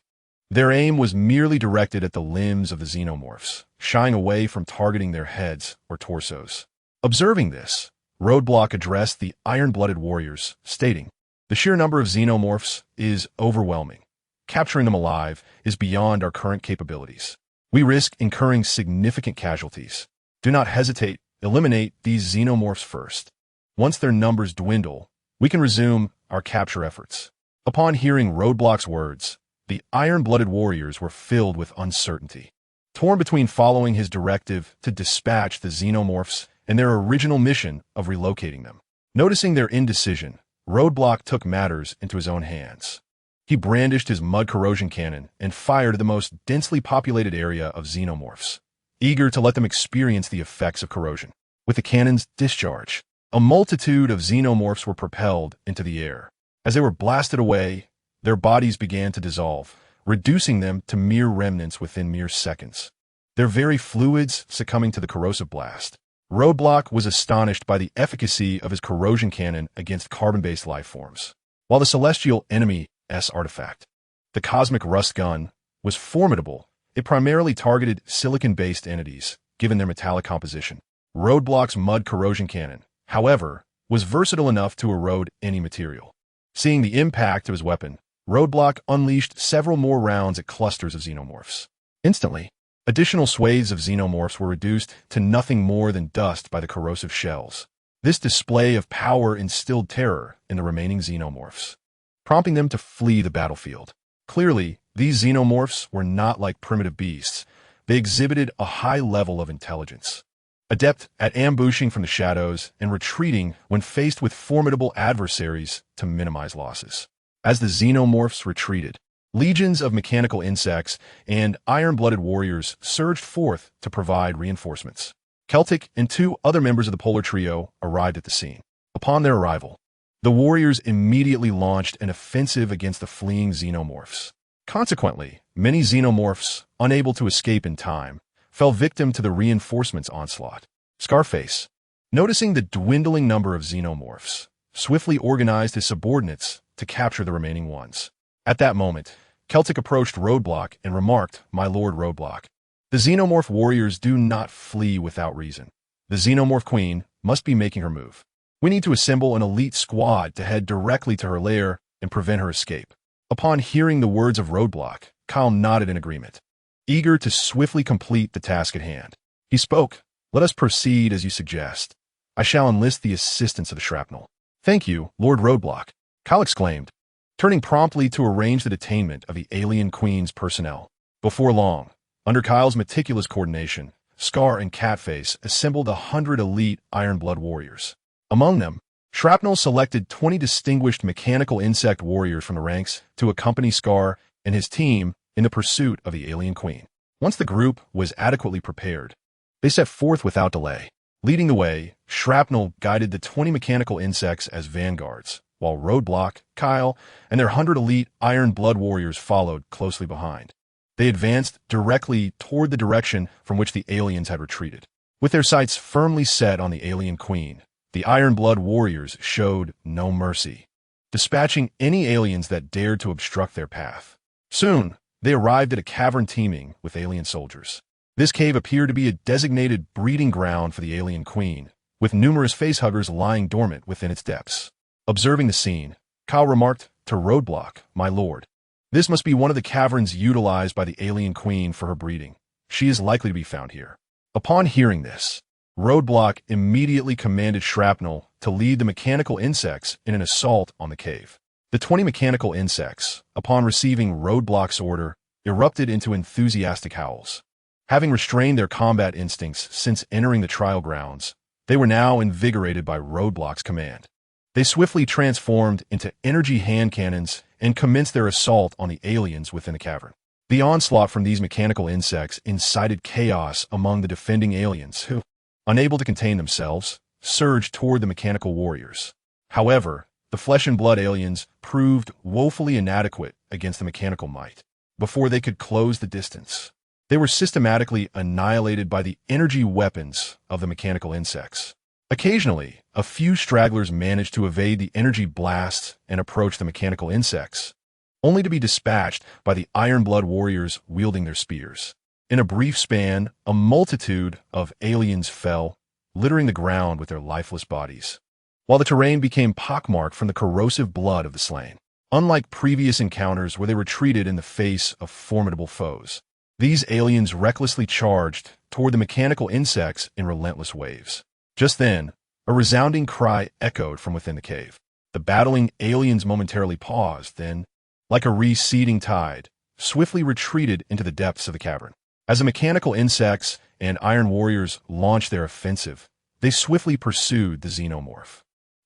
their aim was merely directed at the limbs of the xenomorphs, shying away from targeting their heads or torsos. Observing this, Roadblock addressed the iron-blooded warriors, stating, "The sheer number of xenomorphs is overwhelming. Capturing them alive is beyond our current capabilities. We risk incurring significant casualties. Do not hesitate. Eliminate these xenomorphs first. Once their numbers dwindle, we can resume our capture efforts." Upon hearing Roadblock's words, the iron-blooded warriors were filled with uncertainty, torn between following his directive to dispatch the xenomorphs and their original mission of relocating them. Noticing their indecision, Roadblock took matters into his own hands. He brandished his mud corrosion cannon and fired at the most densely populated area of xenomorphs, eager to let them experience the effects of corrosion. With the cannon's discharge, a multitude of xenomorphs were propelled into the air. As they were blasted away, their bodies began to dissolve, reducing them to mere remnants within mere seconds, their very fluids succumbing to the corrosive blast. Roadblock was astonished by the efficacy of his corrosion cannon against carbon-based life forms. While the celestial enemy's artifact, the cosmic rust gun, was formidable, it primarily targeted silicon-based entities, given their metallic composition. Roadblock's mud corrosion cannon, however, was versatile enough to erode any material. Seeing the impact of his weapon, Roadblock unleashed several more rounds at clusters of xenomorphs. Instantly, additional swathes of xenomorphs were reduced to nothing more than dust by the corrosive shells. This display of power instilled terror in the remaining xenomorphs, prompting them to flee the battlefield. Clearly, these xenomorphs were not like primitive beasts. They exhibited a high level of intelligence, adept at ambushing from the shadows and retreating when faced with formidable adversaries to minimize losses. As the xenomorphs retreated, legions of mechanical insects and iron-blooded warriors surged forth to provide reinforcements. Celtic and two other members of the Polar Trio arrived at the scene. Upon their arrival, the warriors immediately launched an offensive against the fleeing xenomorphs. Consequently, many xenomorphs, unable to escape in time, fell victim to the reinforcements' onslaught. Scarface, noticing the dwindling number of xenomorphs, swiftly organized his subordinates to capture the remaining ones. At that moment, Celtic approached Roadblock and remarked, "My Lord Roadblock, the xenomorph warriors do not flee without reason. The xenomorph queen must be making her move. We need to assemble an elite squad to head directly to her lair and prevent her escape." Upon hearing the words of Roadblock, Kyle nodded in agreement, eager to swiftly complete the task at hand. He spoke, "Let us proceed as you suggest. I shall enlist the assistance of the shrapnel." "Thank you, Lord Roadblock," Kyle exclaimed, turning promptly to arrange the detainment of the alien queen's personnel. Before long, under Kyle's meticulous coordination, Scar and Catface assembled 100 elite Iron-Blood warriors. Among them, Shrapnel selected 20 distinguished mechanical insect warriors from the ranks to accompany Scar and his team in the pursuit of the alien queen. Once the group was adequately prepared, they set forth without delay. Leading the way, Shrapnel guided the 20 mechanical insects as vanguards, while Roadblock, Kyle, and their 100 elite Iron-Blood warriors followed closely behind. They advanced directly toward the direction from which the aliens had retreated. With their sights firmly set on the alien queen, the Iron-Blood warriors showed no mercy, dispatching any aliens that dared to obstruct their path. Soon, they arrived at a cavern teeming with alien soldiers. This cave appeared to be a designated breeding ground for the alien queen, with numerous facehuggers lying dormant within its depths. Observing the scene, Kyle remarked to Roadblock, "My lord, this must be one of the caverns utilized by the alien queen for her breeding. She is likely to be found here." Upon hearing this, Roadblock immediately commanded Shrapnel to lead the mechanical insects in an assault on the cave. The 20 mechanical insects, upon receiving Roadblock's order, erupted into enthusiastic howls. Having restrained their combat instincts since entering the trial grounds, they were now invigorated by Roadblock's command. They swiftly transformed into energy hand cannons and commenced their assault on the aliens within the cavern. The onslaught from these mechanical insects incited chaos among the defending aliens who, unable to contain themselves, surged toward the mechanical warriors. However, the flesh and blood aliens proved woefully inadequate against the mechanical might. Before they could close the distance, they were systematically annihilated by the energy weapons of the mechanical insects. Occasionally, a few stragglers managed to evade the energy blasts and approach the mechanical insects, only to be dispatched by the Iron-Blood warriors wielding their spears. In a brief span, a multitude of aliens fell, littering the ground with their lifeless bodies, while the terrain became pockmarked from the corrosive blood of the slain. Unlike previous encounters where they retreated in the face of formidable foes, these aliens recklessly charged toward the mechanical insects in relentless waves. Just then, a resounding cry echoed from within the cave. The battling aliens momentarily paused, then, like a receding tide, swiftly retreated into the depths of the cavern. As the mechanical insects and iron warriors launched their offensive, they swiftly pursued the xenomorph.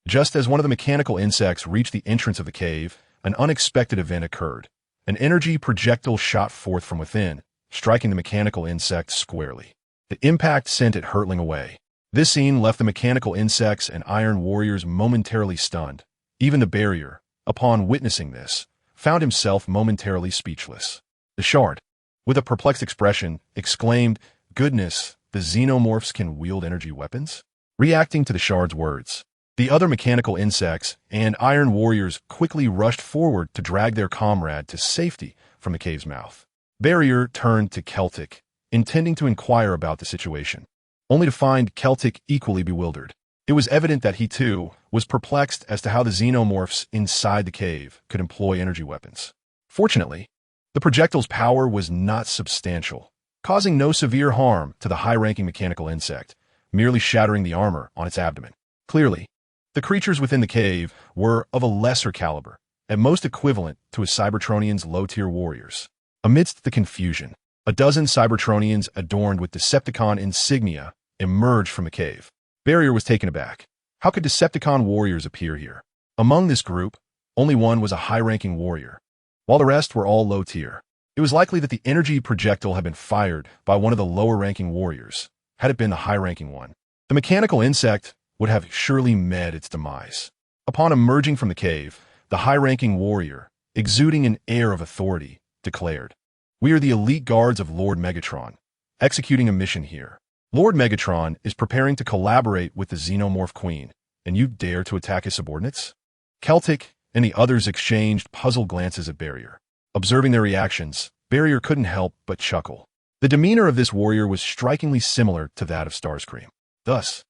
Just as one of the mechanical insects reached the entrance of the cave, an unexpected event occurred. An energy projectile shot forth from within, striking the mechanical insect squarely. The impact sent it hurtling away. This scene left the mechanical insects and iron warriors momentarily stunned. Even the barrier, upon witnessing this, found himself momentarily speechless. The shard, with a perplexed expression, exclaimed, "Goodness, the xenomorphs can wield energy weapons?" Reacting to the shard's words, the other mechanical insects and iron warriors quickly rushed forward to drag their comrade to safety from the cave's mouth. Barrier turned to Celtic, intending to inquire about the situation, only to find Celtic equally bewildered. It was evident that he, too, was perplexed as to how the xenomorphs inside the cave could employ energy weapons. Fortunately, the projectile's power was not substantial, causing no severe harm to the high-ranking mechanical insect, merely shattering the armor on its abdomen. Clearly, the creatures within the cave were of a lesser caliber, at most equivalent to a Cybertronian's low-tier warriors. Amidst the confusion, a dozen Cybertronians adorned with Decepticon insignia emerged from the cave. Barrier was taken aback. How could Decepticon warriors appear here? Among this group, only one was a high-ranking warrior, while the rest were all low-tier. It was likely that the energy projectile had been fired by one of the lower-ranking warriors. Had it been the high-ranking one, the mechanical insect would have surely met its demise. Upon emerging from the cave, the high-ranking warrior, exuding an air of authority, declared, "We are the elite guards of Lord Megatron, executing a mission here. Lord Megatron is preparing to collaborate with the Xenomorph Queen, and you dare to attack his subordinates?" Celtic and the others exchanged puzzled glances at Barrier. Observing their reactions, Barrier couldn't help but chuckle. The demeanor of this warrior was strikingly similar to that of Starscream. Thus,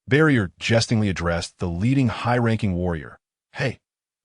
Barrier jestingly addressed the leading high-ranking warrior. "Hey,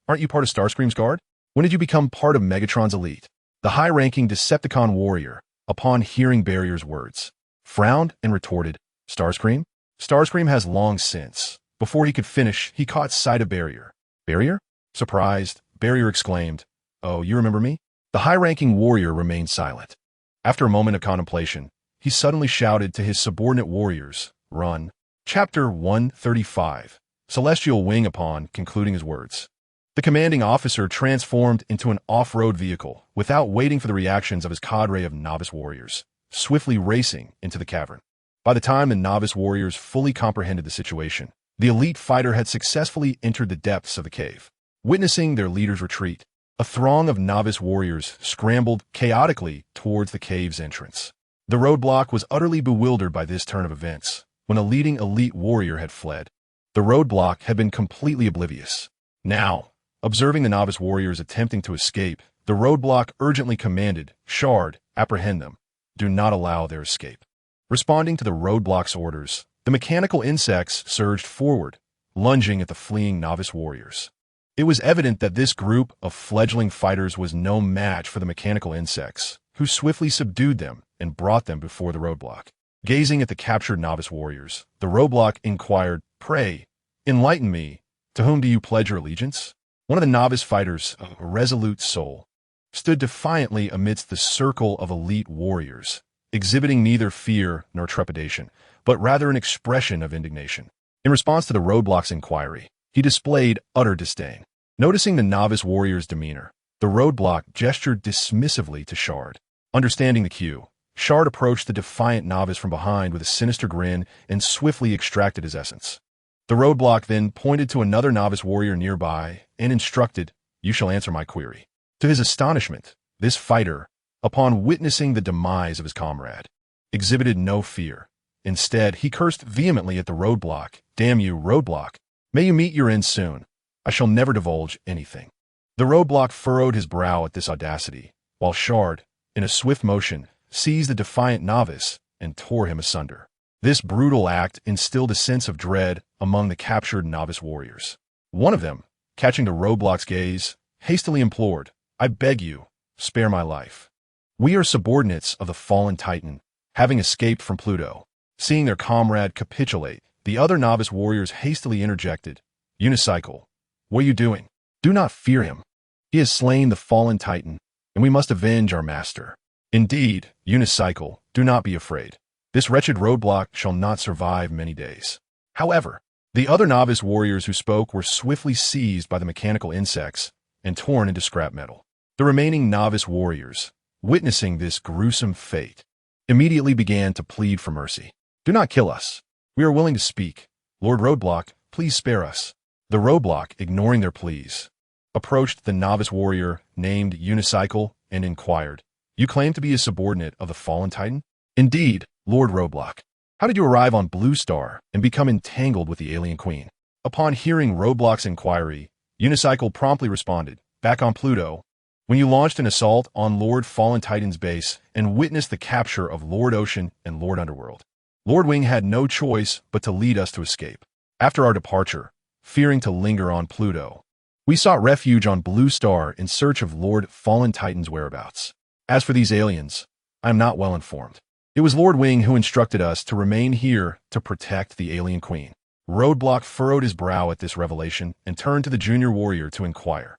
aren't you part of Starscream's guard? When did you become part of Megatron's elite?" The high-ranking Decepticon warrior, upon hearing Barrier's words, frowned and retorted, "Starscream? Starscream has long since." Before he could finish, he caught sight of Barrier. "Barrier?" Surprised, Barrier exclaimed, "Oh, you remember me?" The high-ranking warrior remained silent. After a moment of contemplation, he suddenly shouted to his subordinate warriors, "Run." Chapter 135, Celestial Wing. Upon concluding his words, the commanding officer transformed into an off-road vehicle without waiting for the reactions of his cadre of novice warriors, swiftly racing into the cavern. By the time the novice warriors fully comprehended the situation, the elite fighter had successfully entered the depths of the cave. Witnessing their leader's retreat, a throng of novice warriors scrambled chaotically towards the cave's entrance. The roadblock was utterly bewildered by this turn of events. When a leading elite warrior had fled, the roadblock had been completely oblivious. Now, observing the novice warriors attempting to escape, the roadblock urgently commanded, "Shard, apprehend them. Do not allow their escape." Responding to the roadblock's orders, the mechanical insects surged forward, lunging at the fleeing novice warriors. It was evident that this group of fledgling fighters was no match for the mechanical insects, who swiftly subdued them and brought them before the roadblock. Gazing at the captured novice warriors, the roadblock inquired, "Pray, enlighten me. To whom do you pledge your allegiance?" One of the novice fighters, a resolute soul, stood defiantly amidst the circle of elite warriors, exhibiting neither fear nor trepidation, but rather an expression of indignation. In response to the roadblock's inquiry, he displayed utter disdain. Noticing the novice warrior's demeanor, the roadblock gestured dismissively to Shard. Understanding the cue, Shard approached the defiant novice from behind with a sinister grin and swiftly extracted his essence. The roadblock then pointed to another novice warrior nearby and instructed, "You shall answer my query." To his astonishment, this fighter, upon witnessing the demise of his comrade, exhibited no fear. Instead, he cursed vehemently at the roadblock. "Damn you, roadblock. May you meet your end soon. I shall never divulge anything." The roadblock furrowed his brow at this audacity, while Shard, in a swift motion, seized the defiant novice and tore him asunder. This brutal act instilled a sense of dread among the captured novice warriors. One of them, catching the roadblock's gaze, hastily implored, "I beg you, spare my life. We are subordinates of the fallen Titan, having escaped from Pluto." Seeing their comrade capitulate, the other novice warriors hastily interjected, "Unicycle, what are you doing? Do not fear him. He has slain the fallen Titan, and we must avenge our master. Indeed, Unicycle, do not be afraid. This wretched roadblock shall not survive many days." However, the other novice warriors who spoke were swiftly seized by the mechanical insects and torn into scrap metal. The remaining novice warriors, witnessing this gruesome fate, immediately began to plead for mercy. "Do not kill us. We are willing to speak. Lord Roadblock, please spare us." The Roadblock, ignoring their pleas, approached the novice warrior named Unicycle and inquired, "You claim to be a subordinate of the fallen Titan?" "Indeed, Lord Roadblock." "How did you arrive on Blue Star and become entangled with the alien queen?" Upon hearing Roadblock's inquiry, Unicycle promptly responded, "Back on Pluto, when you launched an assault on Lord Fallen Titan's base and witnessed the capture of Lord Ocean and Lord Underworld. Lord Wing had no choice but to lead us to escape. After our departure, fearing to linger on Pluto, we sought refuge on Blue Star in search of Lord Fallen Titan's whereabouts. As for these aliens, I am not well informed. It was Lord Wing who instructed us to remain here to protect the alien queen." Roadblock furrowed his brow at this revelation and turned to the junior warrior to inquire,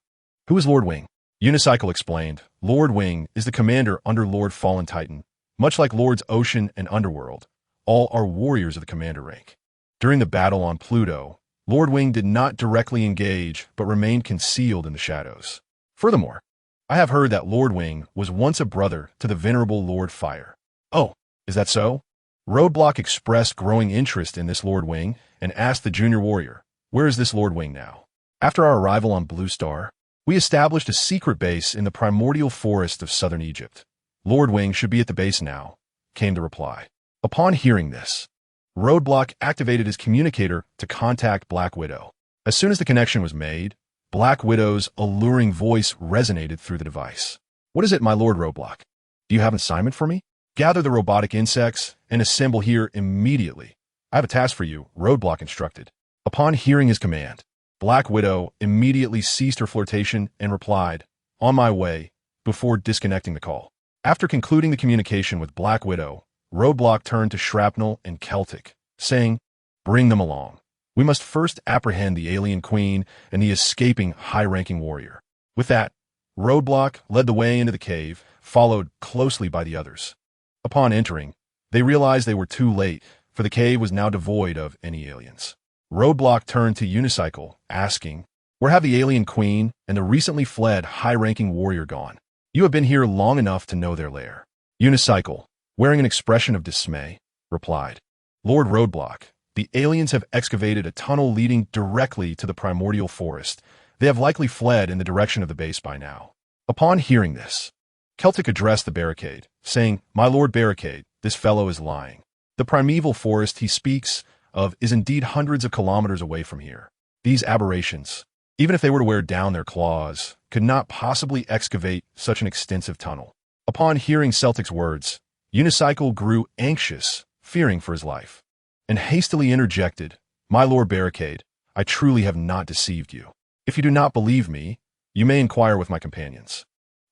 "Who is Lord Wing?" Unicycle explained, "Lord Wing is the commander under Lord Fallen Titan. Much like Lords Ocean and Underworld, all are warriors of the commander rank. During the battle on Pluto, Lord Wing did not directly engage but remained concealed in the shadows. Furthermore, I have heard that Lord Wing was once a brother to the venerable Lord Fire." "Oh, is that so?" Roadblock expressed growing interest in this Lord Wing and asked the junior warrior, "Where is this Lord Wing now?" "After our arrival on Blue Star, we established a secret base in the primordial forest of southern Egypt. Lord Wing should be at the base now," came the reply. Upon hearing this, Roadblock activated his communicator to contact Black Widow. As soon as the connection was made, Black Widow's alluring voice resonated through the device. "What is it, my Lord Roadblock? Do you have an assignment for me? Gather the robotic insects and assemble here immediately. I have a task for you," Roadblock instructed. Upon hearing his command, Black Widow immediately ceased her flirtation and replied, "On my way," before disconnecting the call. After concluding the communication with Black Widow, Roadblock turned to Shrapnel and Celtic, saying, "Bring them along. We must first apprehend the alien queen and the escaping high-ranking warrior." With that, Roadblock led the way into the cave, followed closely by the others. Upon entering, they realized they were too late, for the cave was now devoid of any aliens. Roadblock turned to Unicycle, asking, "Where have the alien queen and the recently fled high-ranking warrior gone? You have been here long enough to know their lair." Unicycle, wearing an expression of dismay, replied, "Lord Roadblock, the aliens have excavated a tunnel leading directly to the primordial forest. They have likely fled in the direction of the base by now." Upon hearing this, Celtic addressed the Barricade, saying, "My Lord Barricade, this fellow is lying. The primeval forest he speaks of is indeed hundreds of kilometers away from here. These aberrations, even if they were to wear down their claws, could not possibly excavate such an extensive tunnel." Upon hearing Celtic's words, Unicycle grew anxious, fearing for his life, and hastily interjected, "My Lord Barricade, I truly have not deceived you. If you do not believe me, you may inquire with my companions.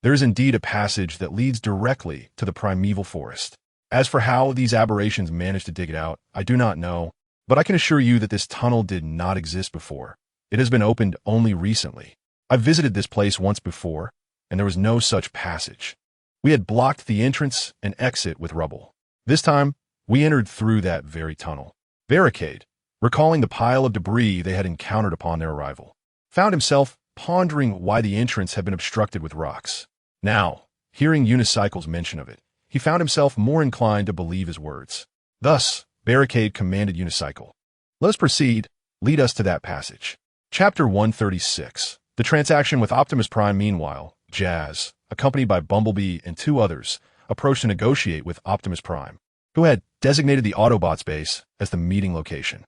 There is indeed a passage that leads directly to the primeval forest. As for how these aberrations managed to dig it out, I do not know, but I can assure you that this tunnel did not exist before. It has been opened only recently. I visited this place once before, and there was no such passage. We had blocked the entrance and exit with rubble. This time, we entered through that very tunnel." Barricade, recalling the pile of debris they had encountered upon their arrival, found himself pondering why the entrance had been obstructed with rocks. Now, hearing Unicycle's mention of it, he found himself more inclined to believe his words. Thus, Barricade commanded Unicycle, "Let us proceed. Lead us to that passage." Chapter 136. The transaction with Optimus Prime. Meanwhile, Jazz, accompanied by Bumblebee and two others, approached to negotiate with Optimus Prime, who had designated the Autobots base as the meeting location.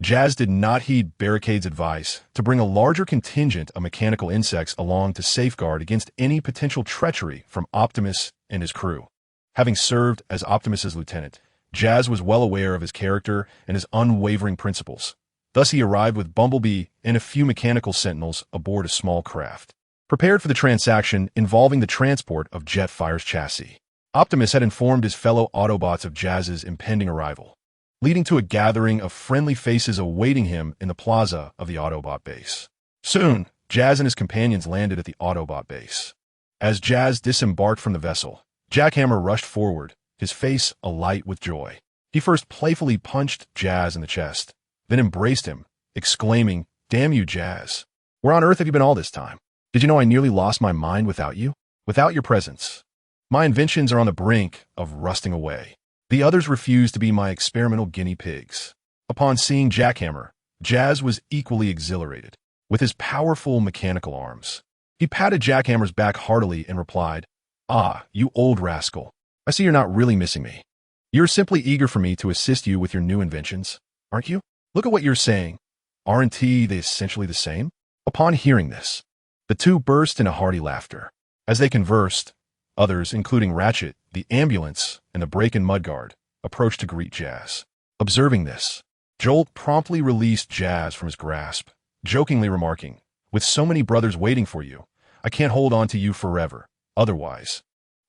Jazz did not heed Barricade's advice to bring a larger contingent of mechanical insects along to safeguard against any potential treachery from Optimus and his crew. Having served as Optimus's lieutenant, Jazz was well aware of his character and his unwavering principles. Thus he arrived with Bumblebee and a few mechanical sentinels aboard a small craft, prepared for the transaction involving the transport of Jetfire's chassis. Optimus had informed his fellow Autobots of Jazz's impending arrival, leading to a gathering of friendly faces awaiting him in the plaza of the Autobot base. Soon, Jazz and his companions landed at the Autobot base. As Jazz disembarked from the vessel, Jackhammer rushed forward, his face alight with joy. He first playfully punched Jazz in the chest, then embraced him, exclaiming, "Damn you, Jazz. Where on earth have you been all this time? Did you know I nearly lost my mind without you? Without your presence? My inventions are on the brink of rusting away. The others refuse to be my experimental guinea pigs." Upon seeing Jackhammer, Jazz was equally exhilarated. With his powerful mechanical arms, he patted Jackhammer's back heartily and replied, "Ah, you old rascal. I see you're not really missing me. You're simply eager for me to assist you with your new inventions, aren't you? Look at what you're saying. Aren't they essentially the same?" Upon hearing this, the two burst into hearty laughter. As they conversed, others, including Ratchet, the ambulance, and the Break-In Mudguard, approached to greet Jazz. Observing this, Jolt promptly released Jazz from his grasp, jokingly remarking, "With so many brothers waiting for you, I can't hold on to you forever. Otherwise,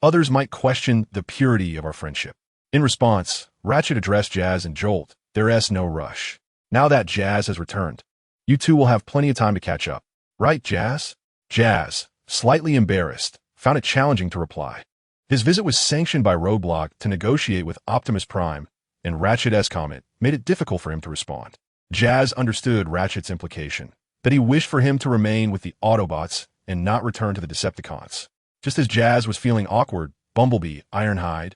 others might question the purity of our friendship." In response, Ratchet addressed Jazz and Jolt, "There's no rush. Now that Jazz has returned, you two will have plenty of time to catch up. Right, Jazz?" Jazz, slightly embarrassed, found it challenging to reply. His visit was sanctioned by Roadblock to negotiate with Optimus Prime, and Ratchet's comment made it difficult for him to respond. Jazz understood Ratchet's implication, that he wished for him to remain with the Autobots and not return to the Decepticons. Just as Jazz was feeling awkward, Bumblebee, Ironhide,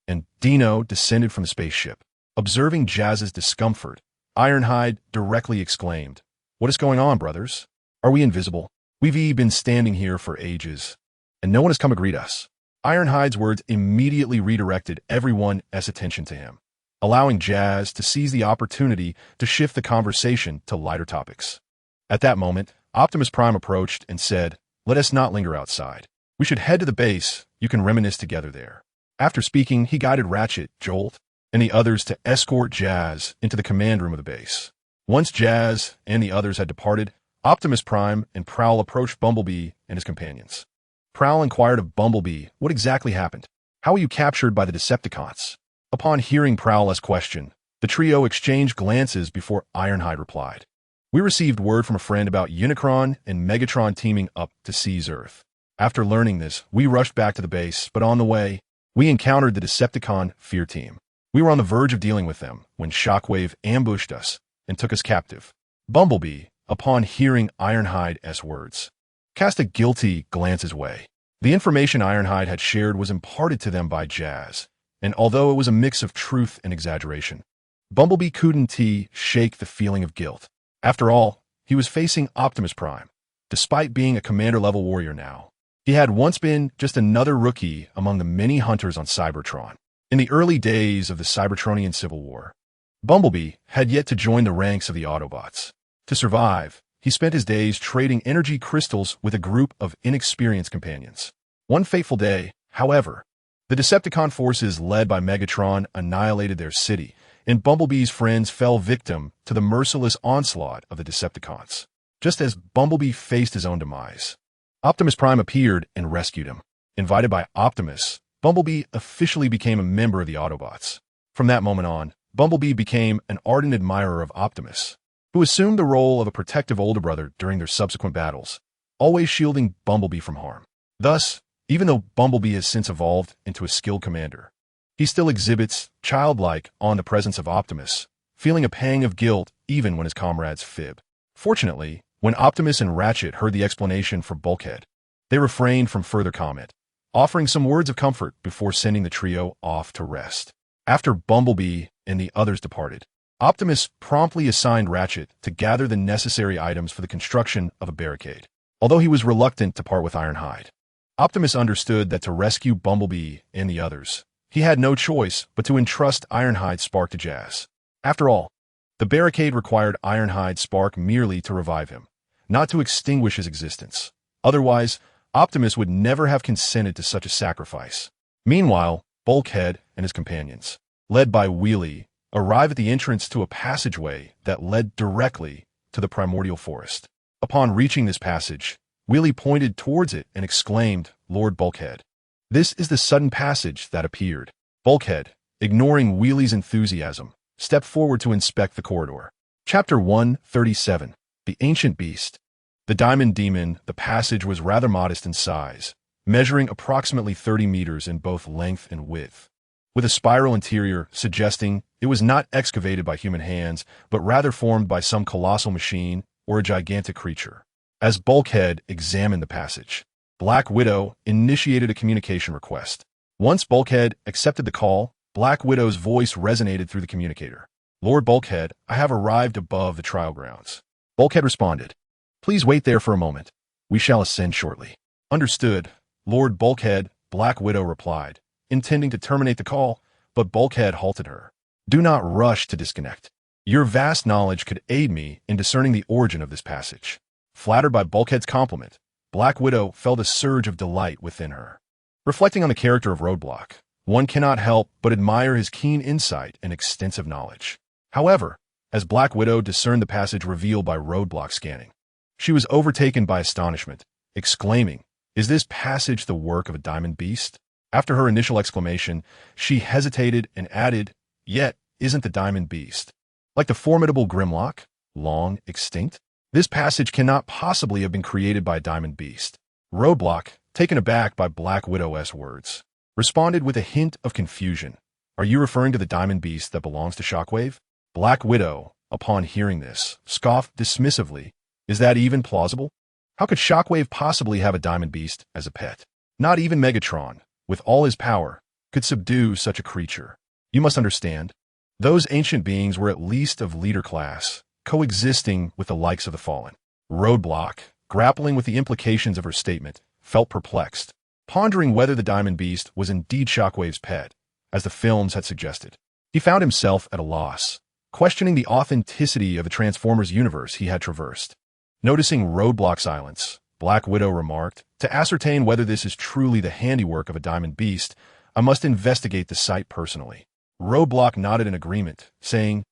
and Dino descended from the spaceship. Observing Jazz's discomfort, Ironhide directly exclaimed, "What is going on, brothers? Are we invisible? We've been standing here for ages, and no one has come to greet us." Ironhide's words immediately redirected everyone's attention to him, allowing Jazz to seize the opportunity to shift the conversation to lighter topics. At that moment, Optimus Prime approached and said, "Let us not linger outside. We should head to the base. You can reminisce together there." After speaking, he guided Ratchet, Jolt, and the others to escort Jazz into the command room of the base. Once Jazz and the others had departed, Optimus Prime and Prowl approached Bumblebee and his companions. Prowl inquired of Bumblebee what exactly happened. "How were you captured by the Decepticons?" Upon hearing Prowl's question, the trio exchanged glances before Ironhide replied, "We received word from a friend about Unicron and Megatron teaming up to seize Earth. After learning this, we rushed back to the base, but on the way, we encountered the Decepticon Fear Team. We were on the verge of dealing with them when Shockwave ambushed us and took us captive." Bumblebee, upon hearing Ironhide's words, cast a guilty glance his way. The information Ironhide had shared was imparted to them by Jazz, and although it was a mix of truth and exaggeration, Bumblebee couldn't shake the feeling of guilt. After all, he was facing Optimus Prime. Despite being a commander-level warrior now, he had once been just another rookie among the many hunters on Cybertron. In the early days of the Cybertronian Civil War, Bumblebee had yet to join the ranks of the Autobots. To survive, he spent his days trading energy crystals with a group of inexperienced companions. One fateful day, however, the Decepticon forces led by Megatron annihilated their city, and Bumblebee's friends fell victim to the merciless onslaught of the Decepticons. Just as Bumblebee faced his own demise, Optimus Prime appeared and rescued him. Invited by Optimus, Bumblebee officially became a member of the Autobots. From that moment on, Bumblebee became an ardent admirer of Optimus, who assumed the role of a protective older brother during their subsequent battles, always shielding Bumblebee from harm. Thus, even though Bumblebee has since evolved into a skilled commander, he still exhibits childlike on the presence of Optimus, feeling a pang of guilt even when his comrades fib. Fortunately, when Optimus and Ratchet heard the explanation for Bulkhead, they refrained from further comment, offering some words of comfort before sending the trio off to rest. After Bumblebee and the others departed, Optimus promptly assigned Ratchet to gather the necessary items for the construction of a barricade. Although he was reluctant to part with Ironhide, Optimus understood that to rescue Bumblebee and the others, he had no choice but to entrust Ironhide's spark to Jazz. After all, the barricade required Ironhide's spark merely to revive him, not to extinguish his existence. Otherwise, Optimus would never have consented to such a sacrifice. Meanwhile, Bulkhead and his companions, led by Wheelie, arrive at the entrance to a passageway that led directly to the primordial forest. Upon reaching this passage, Wheelie pointed towards it and exclaimed, "Lord Bulkhead." This is the sudden passage that appeared. Bulkhead, ignoring Wheelie's enthusiasm, stepped forward to inspect the corridor. Chapter 137. The Ancient Beast. The Diamond Demon. The passage was rather modest in size, measuring approximately 30 meters in both length and width, with a spiral interior suggesting it was not excavated by human hands, but rather formed by some colossal machine or a gigantic creature. As Bulkhead examined the passage, Black Widow initiated a communication request. Once Bulkhead accepted the call, Black Widow's voice resonated through the communicator. "Lord Bulkhead, I have arrived above the trial grounds." Bulkhead responded, "Please wait there for a moment. We shall ascend shortly." "Understood, Lord Bulkhead," Black Widow replied, intending to terminate the call, but Bulkhead halted her. "Do not rush to disconnect. Your vast knowledge could aid me in discerning the origin of this passage." Flattered by Bulkhead's compliment, Black Widow felt a surge of delight within her. Reflecting on the character of Roadblock, one cannot help but admire his keen insight and extensive knowledge. However, as Black Widow discerned the passage revealed by Roadblock scanning, she was overtaken by astonishment, exclaiming, "Is this passage the work of a diamond beast?" After her initial exclamation, she hesitated and added, "Yet, isn't the diamond beast like the formidable Grimlock, long extinct? This passage cannot possibly have been created by a diamond beast." Roadblock, taken aback by Black Widow's words, responded with a hint of confusion. "Are you referring to the diamond beast that belongs to Shockwave?" Black Widow, upon hearing this, scoffed dismissively. "Is that even plausible? How could Shockwave possibly have a diamond beast as a pet? Not even Megatron, with all his power, could subdue such a creature. You must understand, those ancient beings were at least of leader class, coexisting with the likes of the fallen." Roadblock, grappling with the implications of her statement, felt perplexed, pondering whether the diamond beast was indeed Shockwave's pet, as the films had suggested. He found himself at a loss, questioning the authenticity of the Transformers universe he had traversed. Noticing Roadblock's silence, Black Widow remarked, "To ascertain whether this is truly the handiwork of a diamond beast, I must investigate the site personally." Roadblock nodded in agreement, saying,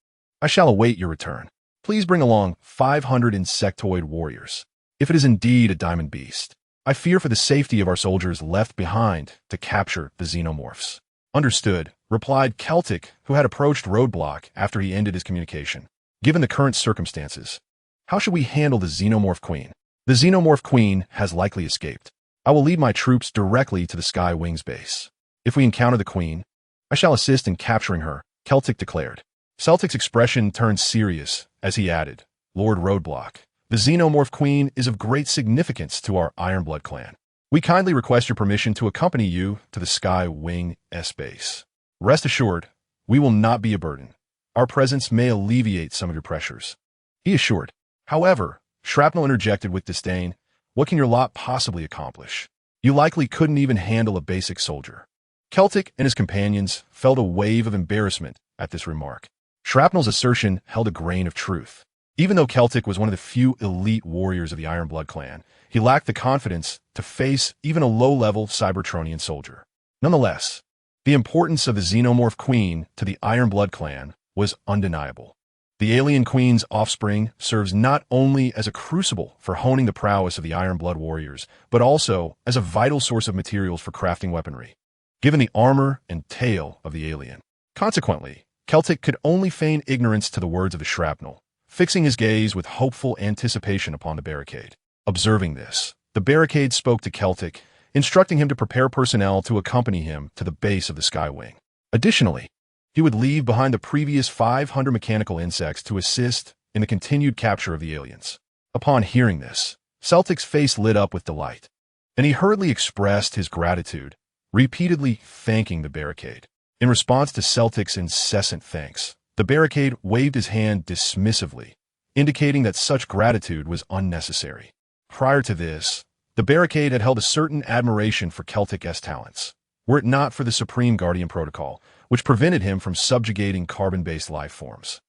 "I shall await your return. Please bring along 500 insectoid warriors. If it is indeed a diamond beast, I fear for the safety of our soldiers left behind to capture the xenomorphs." "Understood," replied Celtic, who had approached Roadblock after he ended his communication. "Given the current circumstances, how should we handle the Xenomorph Queen?" "The Xenomorph Queen has likely escaped. I will lead my troops directly to the Sky Wings base. If we encounter the Queen, I shall assist in capturing her," Celtic declared. Celtic's expression turned serious as he added, "Lord Roadblock, the Xenomorph Queen is of great significance to our Ironblood clan. We kindly request your permission to accompany you to the Sky Wing S base. Rest assured, we will not be a burden. Our presence may alleviate some of your pressures," he assured. However, Shrapnel interjected with disdain, "What can your lot possibly accomplish? You likely couldn't even handle a basic soldier." Celtic and his companions felt a wave of embarrassment at this remark. Shrapnel's assertion held a grain of truth. Even though Celtic was one of the few elite warriors of the Ironblood clan, he lacked the confidence to face even a low-level Cybertronian soldier. Nonetheless, the importance of the Xenomorph Queen to the Ironblood clan was undeniable. The alien queen's offspring serves not only as a crucible for honing the prowess of the Ironblood warriors, but also as a vital source of materials for crafting weaponry, given the armor and tail of the alien. Consequently, Celtic could only feign ignorance to the words of the Shrapnel, fixing his gaze with hopeful anticipation upon the Barricade. Observing this, the Barricade spoke to Celtic, instructing him to prepare personnel to accompany him to the base of the Skywing. Additionally, he would leave behind the previous 500 mechanical insects to assist in the continued capture of the aliens. Upon hearing this, Celtic's face lit up with delight, and he hurriedly expressed his gratitude, repeatedly thanking the Barricade. In response to Celtic's incessant thanks, the Barricade waved his hand dismissively, indicating that such gratitude was unnecessary. Prior to this, the Barricade had held a certain admiration for Celtic's talents, were it not for the Supreme Guardian Protocol, which prevented him from subjugating carbon-based life forms.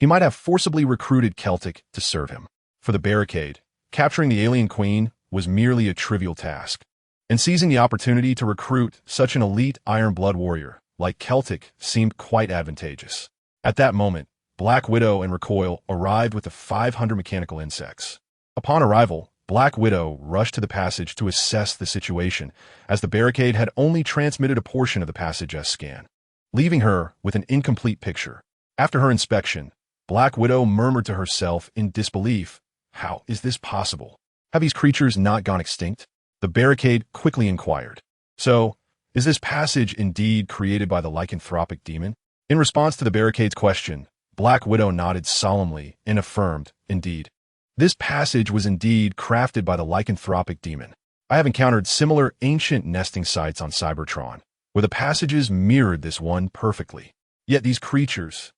He might have forcibly recruited Celtic to serve him. For the Barricade, capturing the alien queen was merely a trivial task, and seizing the opportunity to recruit such an elite Iron Blood warrior like Celtic, seemed quite advantageous. At that moment, Black Widow and Recoil arrived with the 500 mechanical insects. Upon arrival, Black Widow rushed to the passage to assess the situation, as the Barricade had only transmitted a portion of the passage as scan, leaving her with an incomplete picture. After her inspection, Black Widow murmured to herself in disbelief, "How is this possible? Have these creatures not gone extinct?" The Barricade quickly inquired, "So, is this passage indeed created by the lycanthropic demon?" In response to the Barricade's question, Black Widow nodded solemnly and affirmed, "Indeed. This passage was indeed crafted by the lycanthropic demon. I have encountered similar ancient nesting sites on Cybertron, where the passages mirrored this one perfectly. Yet these creatures,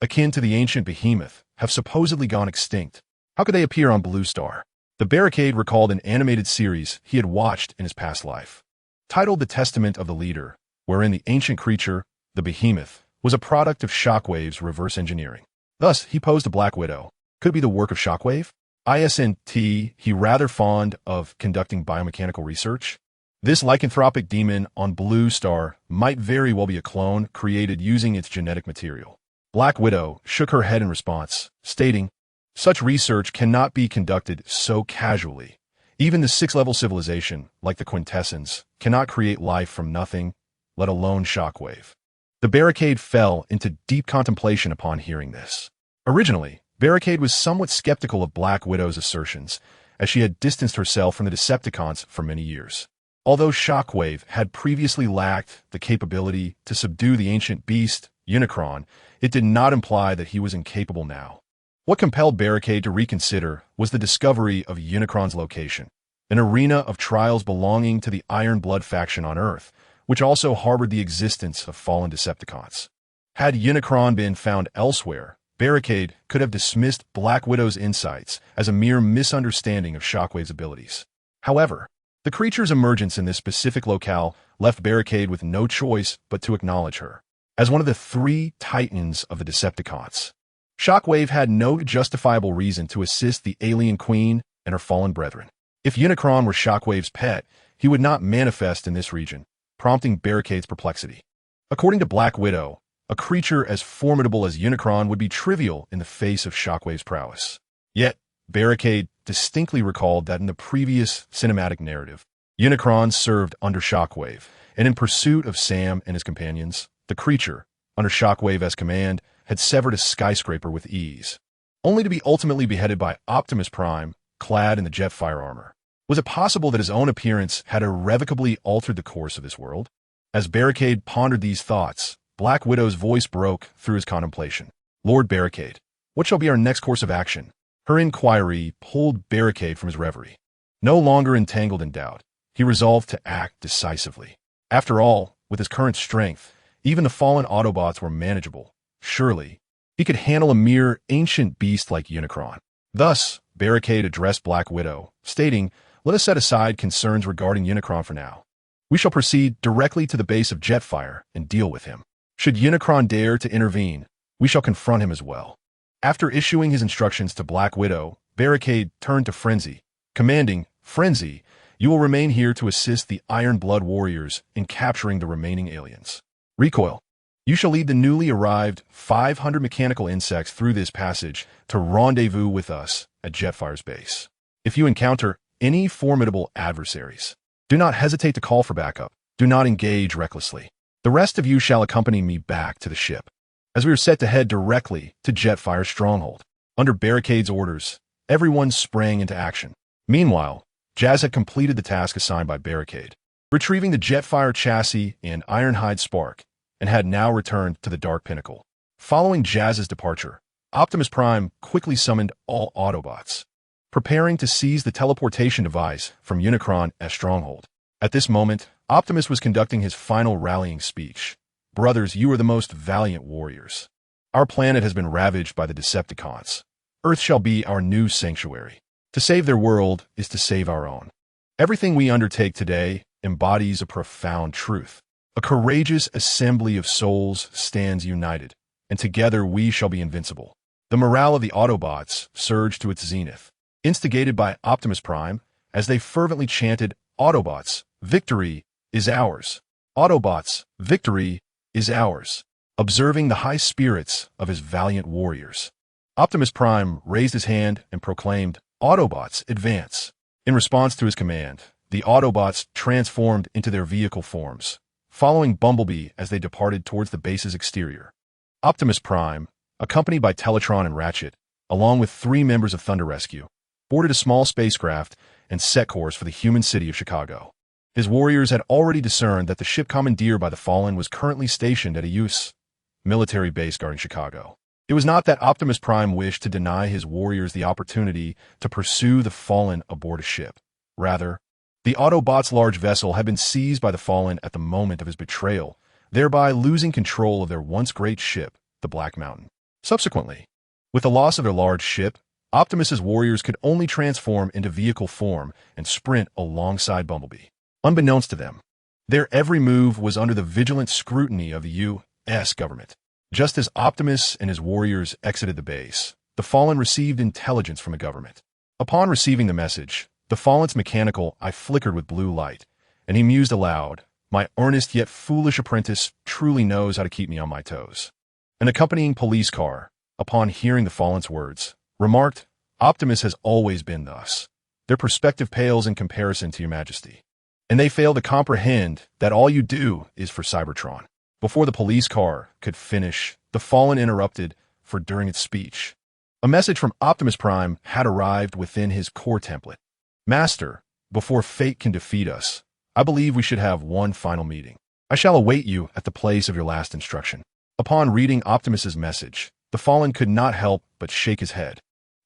akin to the ancient behemoth, have supposedly gone extinct. How could they appear on Blue Star?" The Barricade recalled an animated series he had watched in his past life, titled The Testament of the Leader, wherein the ancient creature, the behemoth, was a product of Shockwave's reverse engineering. Thus, he posed to Black Widow. Could it be the work of Shockwave? Isn't he rather fond of conducting biomechanical research? This lycanthropic demon on Blue Star might very well be a clone created using its genetic material. Black Widow shook her head in response, stating, "Such research cannot be conducted so casually. Even the sixth-level civilization, like the Quintessence, cannot create life from nothing, let alone Shockwave." The Barricade fell into deep contemplation upon hearing this. Originally, Barricade was somewhat skeptical of Black Widow's assertions, as she had distanced herself from the Decepticons for many years. Although Shockwave had previously lacked the capability to subdue the ancient beast, Unicron, it did not imply that he was incapable now. What compelled Barricade to reconsider was the discovery of Unicron's location, an arena of trials belonging to the Iron Blood faction on Earth, which also harbored the existence of fallen Decepticons. Had Unicron been found elsewhere, Barricade could have dismissed Black Widow's insights as a mere misunderstanding of Shockwave's abilities. However, the creature's emergence in this specific locale left Barricade with no choice but to acknowledge her as one of the three titans of the Decepticons. Shockwave had no justifiable reason to assist the alien queen and her fallen brethren. If Unicron were Shockwave's pet, he would not manifest in this region, prompting Barricade's perplexity. According to Black Widow, a creature as formidable as Unicron would be trivial in the face of Shockwave's prowess. Yet, Barricade distinctly recalled that in the previous cinematic narrative, Unicron served under Shockwave, and in pursuit of Sam and his companions, the creature, under Shockwave as command, had severed a skyscraper with ease, only to be ultimately beheaded by Optimus Prime, clad in the Jetfire armor. Was it possible that his own appearance had irrevocably altered the course of this world? As Barricade pondered these thoughts, Black Widow's voice broke through his contemplation. "Lord Barricade, what shall be our next course of action?" Her inquiry pulled Barricade from his reverie. No longer entangled in doubt, he resolved to act decisively. After all, with his current strength, even the fallen Autobots were manageable. Surely, he could handle a mere ancient beast like Unicron. Thus, Barricade addressed Black Widow, stating, "Let us set aside concerns regarding Unicron for now. We shall proceed directly to the base of Jetfire and deal with him. Should Unicron dare to intervene, we shall confront him as well." After issuing his instructions to Black Widow, Barricade turned to Frenzy, commanding, "Frenzy, you will remain here to assist the Iron Blood warriors in capturing the remaining aliens. Recoil, you shall lead the newly arrived 500 mechanical insects through this passage to rendezvous with us at Jetfire's base. If you encounter any formidable adversaries, do not hesitate to call for backup. Do not engage recklessly. The rest of you shall accompany me back to the ship, as we are set to head directly to Jetfire's stronghold." Under Barricade's orders, everyone sprang into action. Meanwhile, Jazz had completed the task assigned by Barricade, retrieving the Jetfire chassis and Ironhide Spark, and had now returned to the Dark Pinnacle. Following Jazz's departure, Optimus Prime quickly summoned all Autobots, preparing to seize the teleportation device from Unicron as stronghold. At this moment, Optimus was conducting his final rallying speech. "Brothers, you are the most valiant warriors. Our planet has been ravaged by the Decepticons. Earth shall be our new sanctuary. To save their world is to save our own. Everything we undertake today embodies a profound truth. A courageous assembly of souls stands united, and together we shall be invincible." The morale of the Autobots surged to its zenith, instigated by Optimus Prime, as they fervently chanted, "Autobots, victory is ours! Autobots, victory is ours, observing the high spirits of his valiant warriors. Optimus Prime raised his hand and proclaimed, "Autobots, advance." In response to his command, the Autobots transformed into their vehicle forms, following Bumblebee as they departed towards the base's exterior. Optimus Prime, accompanied by Teletron and Ratchet, along with 3 members of Thunder Rescue, boarded a small spacecraft and set course for the human city of Chicago. His warriors had already discerned that the ship commandeered by the Fallen was currently stationed at a U.S. military base guarding Chicago. It was not that Optimus Prime wished to deny his warriors the opportunity to pursue the Fallen aboard a ship. Rather, the Autobots' large vessel had been seized by the Fallen at the moment of his betrayal, thereby losing control of their once great ship, the Black Mountain. Subsequently, with the loss of their large ship, Optimus's warriors could only transform into vehicle form and sprint alongside Bumblebee. Unbeknownst to them, their every move was under the vigilant scrutiny of the U.S. government. Just as Optimus and his warriors exited the base, the Fallen received intelligence from the government. Upon receiving the message, the Fallen's mechanical eye flickered with blue light, and he mused aloud, "My earnest yet foolish apprentice truly knows how to keep me on my toes." An accompanying police car, upon hearing the Fallen's words, remarked, "Optimus has always been thus. Their perspective pales in comparison to your majesty. And they fail to comprehend that all you do is for Cybertron." Before the police car could finish, the Fallen interrupted, for during its speech, a message from Optimus Prime had arrived within his core template. "Master, before fate can defeat us, I believe we should have one final meeting. I shall await you at the place of your last instruction." Upon reading Optimus's message, the Fallen could not help but shake his head,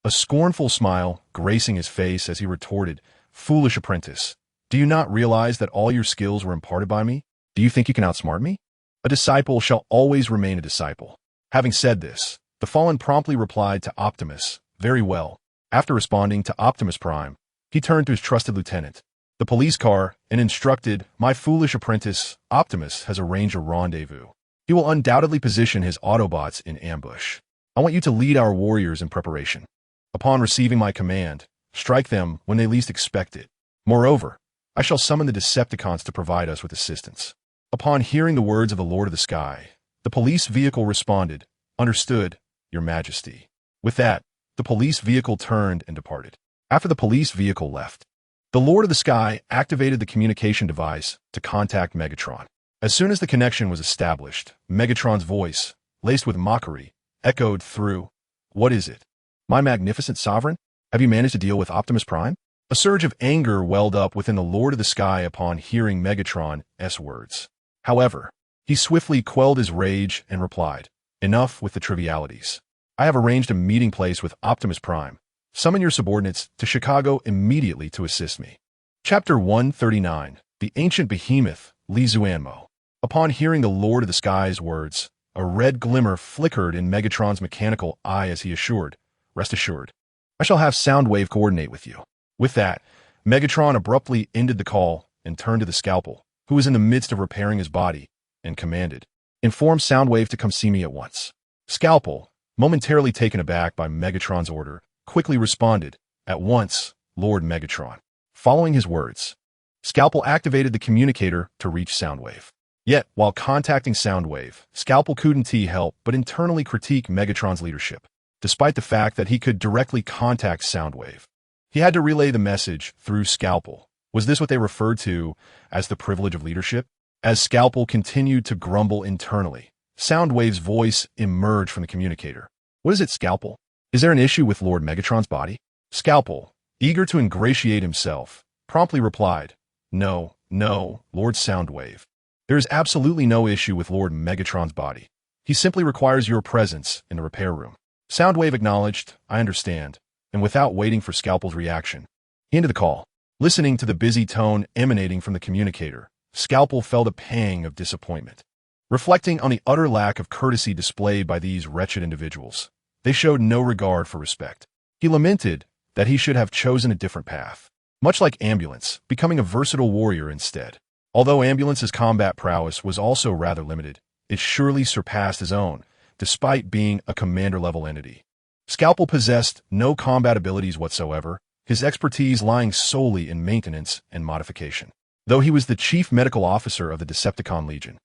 a scornful smile gracing his face as he retorted, "Foolish apprentice, do you not realize that all your skills were imparted by me? Do you think you can outsmart me? A disciple shall always remain a disciple." Having said this, the Fallen promptly replied to Optimus, "Very well." After responding to Optimus Prime, he turned to his trusted lieutenant, the police car, and instructed, "My foolish apprentice, Optimus, has arranged a rendezvous. He will undoubtedly position his Autobots in ambush. I want you to lead our warriors in preparation. Upon receiving my command, strike them when they least expect it. Moreover, I shall summon the Decepticons to provide us with assistance." Upon hearing the words of the Lord of the Sky, the police vehicle responded, "Understood, Your Majesty." With that, the police vehicle turned and departed. After the police vehicle left, the Lord of the Sky activated the communication device to contact Megatron. As soon as the connection was established, Megatron's voice, laced with mockery, echoed through, "What is it? My magnificent sovereign? Have you managed to deal with Optimus Prime?" A surge of anger welled up within the Lord of the Sky upon hearing Megatron's words. However, he swiftly quelled his rage and replied, "Enough with the trivialities. I have arranged a meeting place with Optimus Prime. Summon your subordinates to Chicago immediately to assist me." Chapter 139, The Ancient Behemoth, Li Zuanmo. Upon hearing the Lord of the Sky's words, a red glimmer flickered in Megatron's mechanical eye as he assured, "Rest assured, I shall have Soundwave coordinate with you." With that, Megatron abruptly ended the call and turned to the Scalpel, who was in the midst of repairing his body, and commanded, "Inform Soundwave to come see me at once." Scalpel, momentarily taken aback by Megatron's order, quickly responded, "At once, Lord Megatron." Following his words, Scalpel activated the communicator to reach Soundwave. Yet, while contacting Soundwave, Scalpel couldn't help but internally critique Megatron's leadership. Despite the fact that he could directly contact Soundwave, he had to relay the message through Scalpel. Was this what they referred to as the privilege of leadership? As Scalpel continued to grumble internally, Soundwave's voice emerged from the communicator. "What is it, Scalpel? Is there an issue with Lord Megatron's body?" Scalpel, eager to ingratiate himself, promptly replied, No, Lord Soundwave. There is absolutely no issue with Lord Megatron's body. He simply requires your presence in the repair room." Soundwave acknowledged, "I understand," and without waiting for Scalpel's reaction, he ended the call. Listening to the busy tone emanating from the communicator, Scalpel felt a pang of disappointment. Reflecting on the utter lack of courtesy displayed by these wretched individuals, they showed no regard for respect. He lamented that he should have chosen a different path, much like Ambulance, becoming a versatile warrior instead. Although Ambulance's combat prowess was also rather limited, it surely surpassed his own, despite being a commander-level entity. Scalpel possessed no combat abilities whatsoever, his expertise lying solely in maintenance and modification. Though he was the chief medical officer of the Decepticon Legion,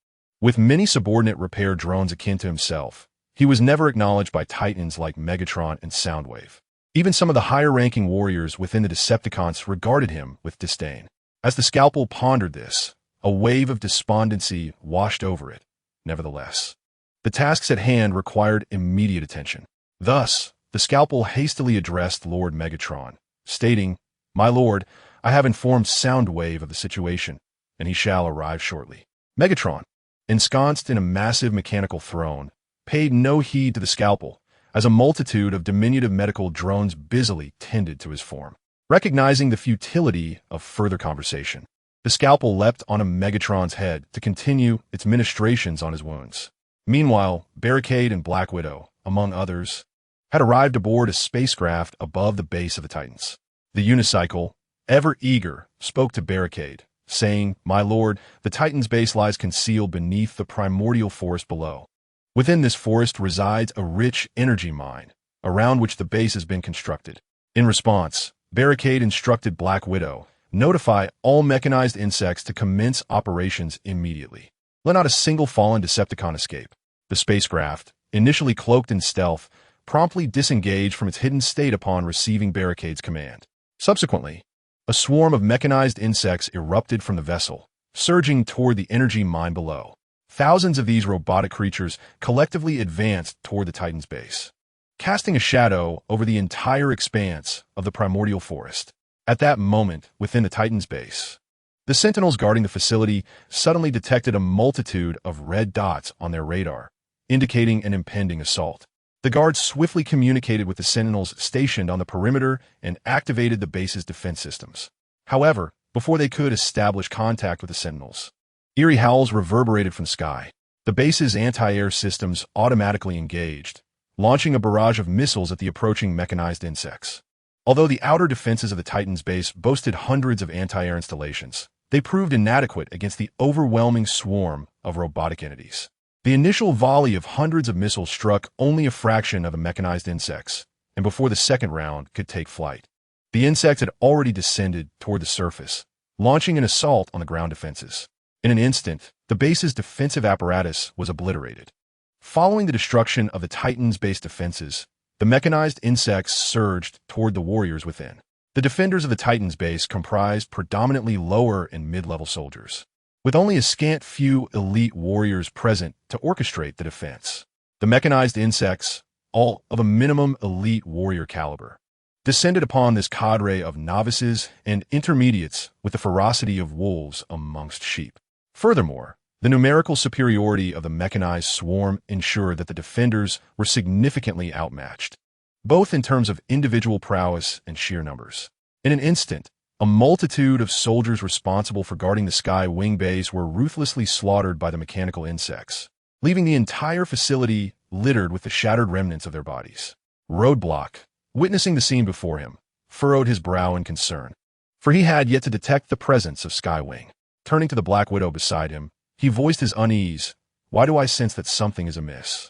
With many subordinate repair drones akin to himself, he was never acknowledged by titans like Megatron and Soundwave. Even some of the higher-ranking warriors within the Decepticons regarded him with disdain. As the Scalpel pondered this, a wave of despondency washed over it. Nevertheless, the tasks at hand required immediate attention. Thus, the Scalpel hastily addressed Lord Megatron, stating, "My lord, I have informed Soundwave of the situation, and he shall arrive shortly." Megatron, ensconced in a massive mechanical throne, paid no heed to the Scalpel, as a multitude of diminutive medical drones busily tended to his form. Recognizing the futility of further conversation, the Scalpel leapt onto Megatron's head to continue its ministrations on his wounds. Meanwhile, Barricade and Black Widow, among others, had arrived aboard a spacecraft above the base of the Titans. The unicycle, ever eager, spoke to Barricade, saying, "My lord, the Titan's base lies concealed beneath the primordial forest below. Within this forest resides a rich energy mine, around which the base has been constructed." In response, Barricade instructed Black Widow, "Notify all mechanized insects to commence operations immediately. Let not a single fallen Decepticon escape." The spacecraft, initially cloaked in stealth, promptly disengaged from its hidden state upon receiving Barricade's command. Subsequently, a swarm of mechanized insects erupted from the vessel, surging toward the energy mine below. Thousands of these robotic creatures collectively advanced toward the Titan's base, casting a shadow over the entire expanse of the primordial forest. At that moment, within the Titan's base, the sentinels guarding the facility suddenly detected a multitude of red dots on their radar, indicating an impending assault. The guards swiftly communicated with the sentinels stationed on the perimeter and activated the base's defense systems. However, before they could establish contact with the sentinels, eerie howls reverberated from the sky. The base's anti-air systems automatically engaged, launching a barrage of missiles at the approaching mechanized insects. Although the outer defenses of the Titan's base boasted hundreds of anti-air installations, they proved inadequate against the overwhelming swarm of robotic entities. The initial volley of hundreds of missiles struck only a fraction of the mechanized insects, and before the second round could take flight, the insects had already descended toward the surface, launching an assault on the ground defenses. In an instant, the base's defensive apparatus was obliterated. Following the destruction of the Titan's base defenses, the mechanized insects surged toward the warriors within. The defenders of the Titan's base comprised predominantly lower and mid-level soldiers, with only a scant few elite warriors present to orchestrate the defense. The mechanized insects, all of a minimum elite warrior caliber, descended upon this cadre of novices and intermediates with the ferocity of wolves amongst sheep. Furthermore, the numerical superiority of the mechanized swarm ensured that the defenders were significantly outmatched, both in terms of individual prowess and sheer numbers. In an instant, a multitude of soldiers responsible for guarding the Sky Wing base were ruthlessly slaughtered by the mechanical insects, leaving the entire facility littered with the shattered remnants of their bodies. Roadblock, witnessing the scene before him, furrowed his brow in concern, for he had yet to detect the presence of Sky Wing. Turning to the Black Widow beside him, he voiced his unease. "Why do I sense that something is amiss?"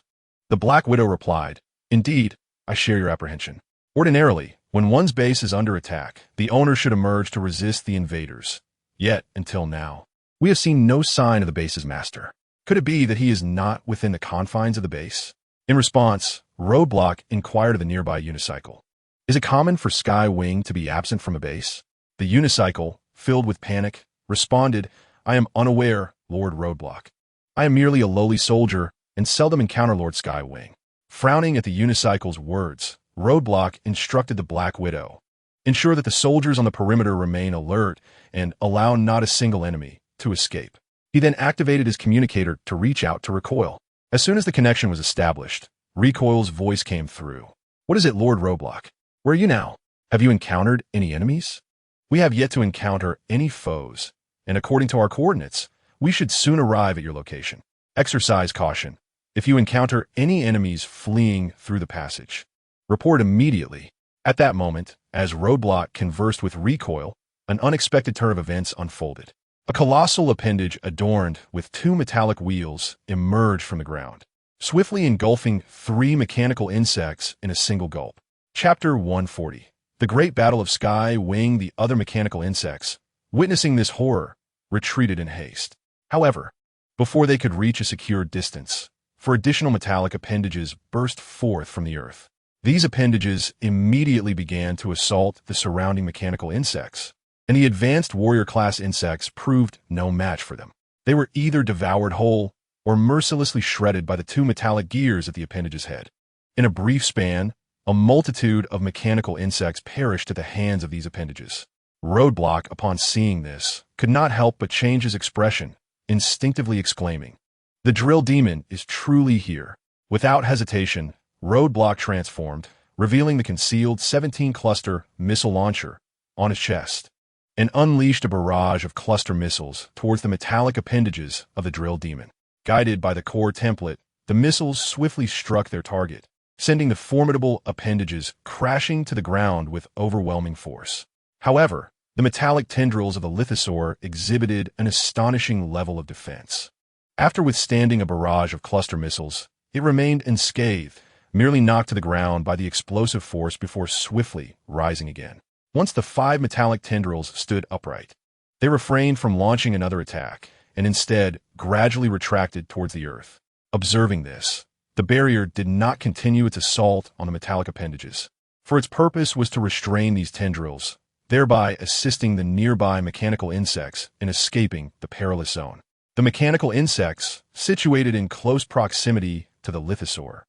The Black Widow replied, "Indeed, I share your apprehension. Ordinarily, when one's base is under attack, the owner should emerge to resist the invaders. Yet, until now, we have seen no sign of the base's master. Could it be that he is not within the confines of the base?" In response, Roadblock inquired of the nearby unicycle, "Is it common for Sky Wing to be absent from a base?" The unicycle, filled with panic, responded, "I am unaware, Lord Roadblock. I am merely a lowly soldier and seldom encounter Lord Sky Wing." Frowning at the unicycle's words, Roadblock instructed the Black Widow, "Ensure that the soldiers on the perimeter remain alert and allow not a single enemy to escape." He then activated his communicator to reach out to Recoil. As soon as the connection was established, Recoil's voice came through. "What is it, Lord Roadblock? Where are you now? Have you encountered any enemies?" "We have yet to encounter any foes, and according to our coordinates, we should soon arrive at your location. Exercise caution. If you encounter any enemies fleeing through the passage, report immediately." At that moment, as Roadblock conversed with Recoil, an unexpected turn of events unfolded. A colossal appendage adorned with two metallic wheels emerged from the ground, swiftly engulfing three mechanical insects in a single gulp. Chapter 140. The Great Battle of Sky Wing. The other mechanical insects, witnessing this horror, retreated in haste. However, before they could reach a secure distance, for additional metallic appendages burst forth from the Earth. These appendages immediately began to assault the surrounding mechanical insects, and the advanced warrior-class insects proved no match for them. They were either devoured whole or mercilessly shredded by the two metallic gears at the appendage's head. In a brief span, a multitude of mechanical insects perished at the hands of these appendages. Roadblock, upon seeing this, could not help but change his expression, instinctively exclaiming, "The drill demon is truly here." Without hesitation, Roadblock transformed, revealing the concealed 17-cluster missile launcher on his chest, and unleashed a barrage of cluster missiles towards the metallic appendages of the drill demon. Guided by the core template, the missiles swiftly struck their target, sending the formidable appendages crashing to the ground with overwhelming force. However, the metallic tendrils of the lithosaur exhibited an astonishing level of defense. After withstanding a barrage of cluster missiles, it remained unscathed, merely knocked to the ground by the explosive force before swiftly rising again. Once the 5 metallic tendrils stood upright, they refrained from launching another attack, and instead gradually retracted towards the Earth. Observing this, the barrier did not continue its assault on the metallic appendages, for its purpose was to restrain these tendrils, thereby assisting the nearby mechanical insects in escaping the perilous zone. The mechanical insects, situated in close proximity to the lithosaur,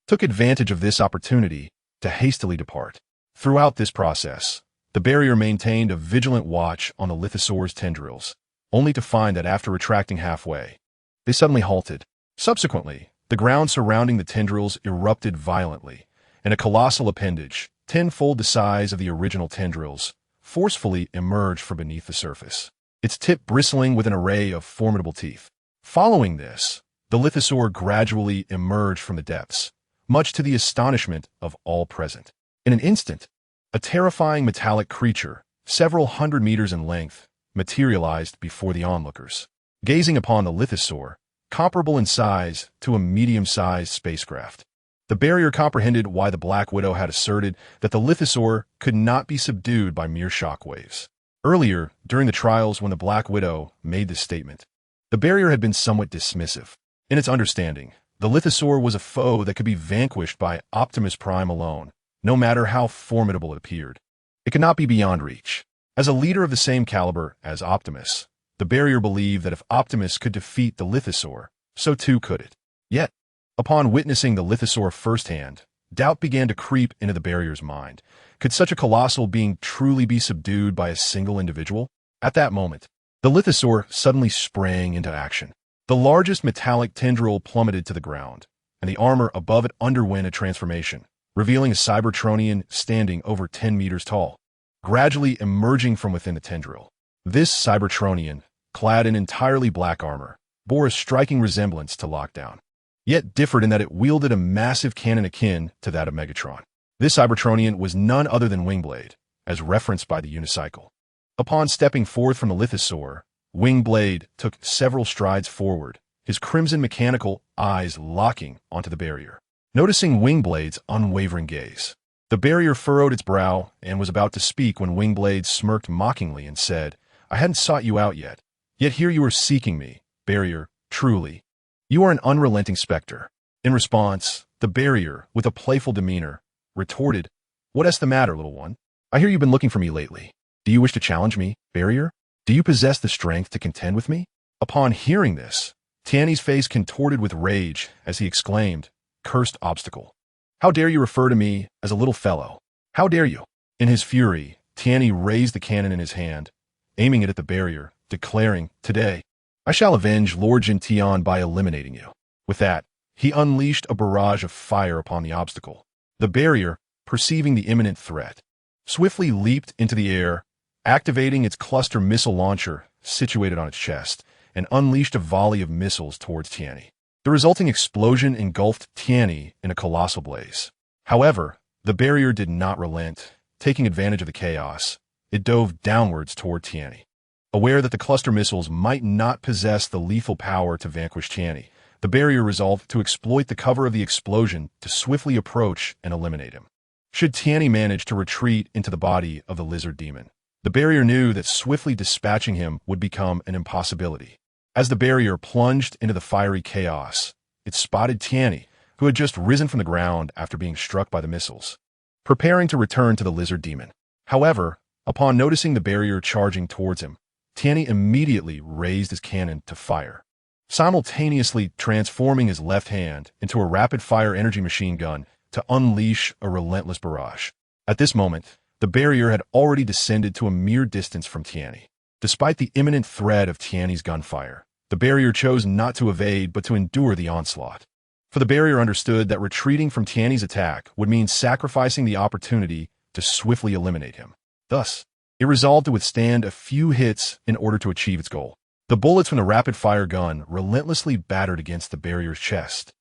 took advantage of this opportunity to hastily depart. Throughout this process, the barrier maintained a vigilant watch on the lithosaur's tendrils, only to find that after retracting halfway, they suddenly halted. Subsequently, the ground surrounding the tendrils erupted violently, and a colossal appendage, tenfold the size of the original tendrils, forcefully emerged from beneath the surface, its tip bristling with an array of formidable teeth. Following this, the lithosaur gradually emerged from the depths, much to the astonishment of all present. In an instant, a terrifying metallic creature, several hundred meters in length, materialized before the onlookers. Gazing upon the lithosaur, comparable in size to a medium-sized spacecraft, the barrier comprehended why the Black Widow had asserted that the lithosaur could not be subdued by mere shockwaves. Earlier, during the trials when the Black Widow made this statement, the barrier had been somewhat dismissive. In its understanding, the lithosaur was a foe that could be vanquished by Optimus Prime alone, no matter how formidable it appeared. It could not be beyond reach. As a leader of the same caliber as Optimus, the barrier believed that if Optimus could defeat the lithosaur, so too could it. Yet, upon witnessing the lithosaur firsthand, doubt began to creep into the barrier's mind. Could such a colossal being truly be subdued by a single individual? At that moment, the lithosaur suddenly sprang into action. The largest metallic tendril plummeted to the ground, and the armor above it underwent a transformation, revealing a Cybertronian standing over 10 meters tall, gradually emerging from within the tendril. This Cybertronian, clad in entirely black armor, bore a striking resemblance to Lockdown, yet differed in that it wielded a massive cannon akin to that of Megatron. This Cybertronian was none other than Wingblade, as referenced by the unicycle. Upon stepping forth from the lithosaur, Wingblade took several strides forward, his crimson mechanical eyes locking onto the barrier. Noticing Wingblade's unwavering gaze, the barrier furrowed its brow and was about to speak when Wingblade smirked mockingly and said, "I hadn't sought you out yet here you are seeking me, barrier, truly. You are an unrelenting specter." In response, the barrier, with a playful demeanor, retorted, "What's the matter, little one? I hear you've been looking for me lately. Do you wish to challenge me, barrier? Do you possess the strength to contend with me?" Upon hearing this, Tiany's face contorted with rage as he exclaimed, "Cursed obstacle! How dare you refer to me as a little fellow? How dare you?" In his fury, Tiany raised the cannon in his hand, aiming it at the barrier, declaring, "Today, I shall avenge Lord Gentian by eliminating you." With that, he unleashed a barrage of fire upon the obstacle. The barrier, perceiving the imminent threat, swiftly leaped into the air, activating its cluster missile launcher situated on its chest, and unleashed a volley of missiles towards Tiany. The resulting explosion engulfed Tiany in a colossal blaze. However, the barrier did not relent. Taking advantage of the chaos, it dove downwards toward Tiany. Aware that the cluster missiles might not possess the lethal power to vanquish Tiany, the barrier resolved to exploit the cover of the explosion to swiftly approach and eliminate him. Should Tiany manage to retreat into the body of the lizard demon, the barrier knew that swiftly dispatching him would become an impossibility. As the barrier plunged into the fiery chaos, it spotted Tianyi, who had just risen from the ground after being struck by the missiles, preparing to return to the lizard demon. However, upon noticing the barrier charging towards him, Tianyi immediately raised his cannon to fire, simultaneously transforming his left hand into a rapid-fire energy machine gun to unleash a relentless barrage. At this moment, the barrier had already descended to a mere distance from Tianyi. Despite the imminent threat of Tianyi's gunfire, the barrier chose not to evade but to endure the onslaught. For the barrier understood that retreating from Tianyi's attack would mean sacrificing the opportunity to swiftly eliminate him. Thus, it resolved to withstand a few hits in order to achieve its goal. The bullets from the rapid-fire gun relentlessly battered against the barrier's chest.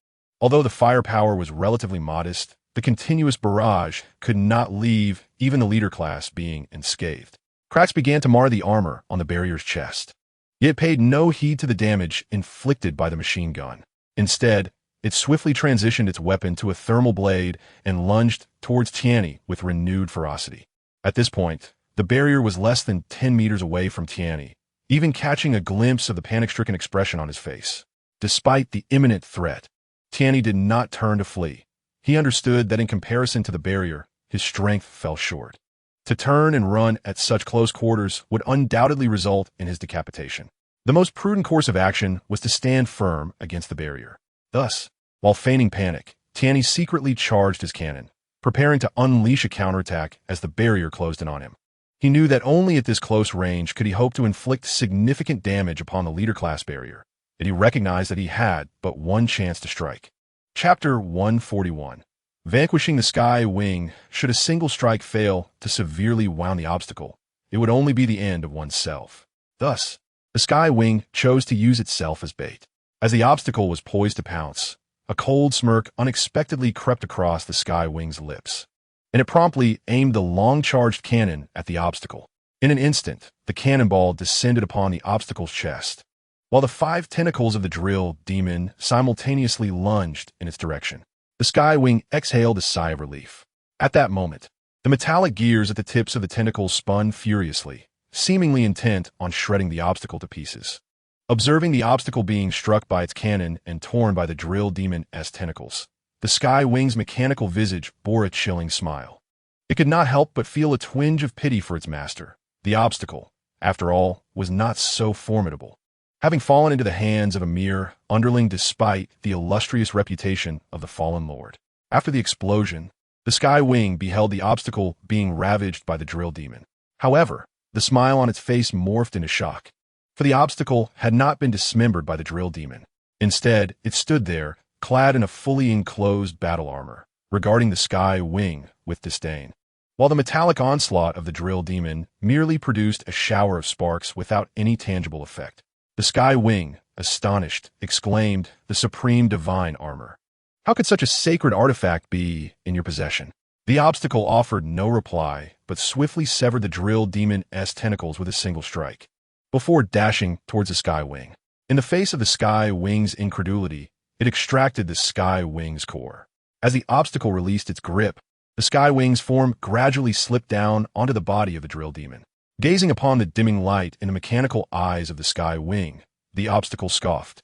Although the firepower was relatively modest, the continuous barrage could not leave even the leader class being unscathed. Cracks began to mar the armor on the barrier's chest. Yet it paid no heed to the damage inflicted by the machine gun. Instead, it swiftly transitioned its weapon to a thermal blade and lunged towards Tianyi with renewed ferocity. At this point, the barrier was less than 10 meters away from Tianyi, even catching a glimpse of the panic-stricken expression on his face. Despite the imminent threat, Tianyi did not turn to flee. He understood that in comparison to the barrier, his strength fell short. To turn and run at such close quarters would undoubtedly result in his decapitation. The most prudent course of action was to stand firm against the barrier. Thus, while feigning panic, Tianyi secretly charged his cannon, preparing to unleash a counterattack as the barrier closed in on him. He knew that only at this close range could he hope to inflict significant damage upon the leader-class barrier, and he recognized that he had but one chance to strike. Chapter 141. Vanquishing the Sky Wing. Should a single strike fail to severely wound the obstacle, it would only be the end of oneself. Thus, the Sky Wing chose to use itself as bait. As the obstacle was poised to pounce, a cold smirk unexpectedly crept across the Sky Wing's lips, and it promptly aimed the long-charged cannon at the obstacle. In an instant, the cannonball descended upon the obstacle's chest, while the 5 tentacles of the drill demon simultaneously lunged in its direction. The Sky Wing exhaled a sigh of relief. At that moment, the metallic gears at the tips of the tentacles spun furiously, seemingly intent on shredding the obstacle to pieces. Observing the obstacle being struck by its cannon and torn by the drill demon's tentacles, the Sky Wing's mechanical visage bore a chilling smile. It could not help but feel a twinge of pity for its master. The obstacle, after all, was not so formidable, having fallen into the hands of a mere underling despite the illustrious reputation of the fallen lord. After the explosion, the Sky Wing beheld the obstacle being ravaged by the drill demon. However, the smile on its face morphed into shock, for the obstacle had not been dismembered by the drill demon. Instead, it stood there, clad in a fully enclosed battle armor, regarding the Sky Wing with disdain. While the metallic onslaught of the drill demon merely produced a shower of sparks without any tangible effect, the Sky Wing, astonished, exclaimed, "The supreme divine armor. How could such a sacred artifact be in your possession?" The obstacle offered no reply, but swiftly severed the drill demon's tentacles with a single strike, before dashing towards the Sky Wing. In the face of the Sky Wing's incredulity, it extracted the Sky Wing's core. As the obstacle released its grip, the Sky Wing's form gradually slipped down onto the body of the drill demon. Gazing upon the dimming light in the mechanical eyes of the Sky Wing, the obstacle scoffed.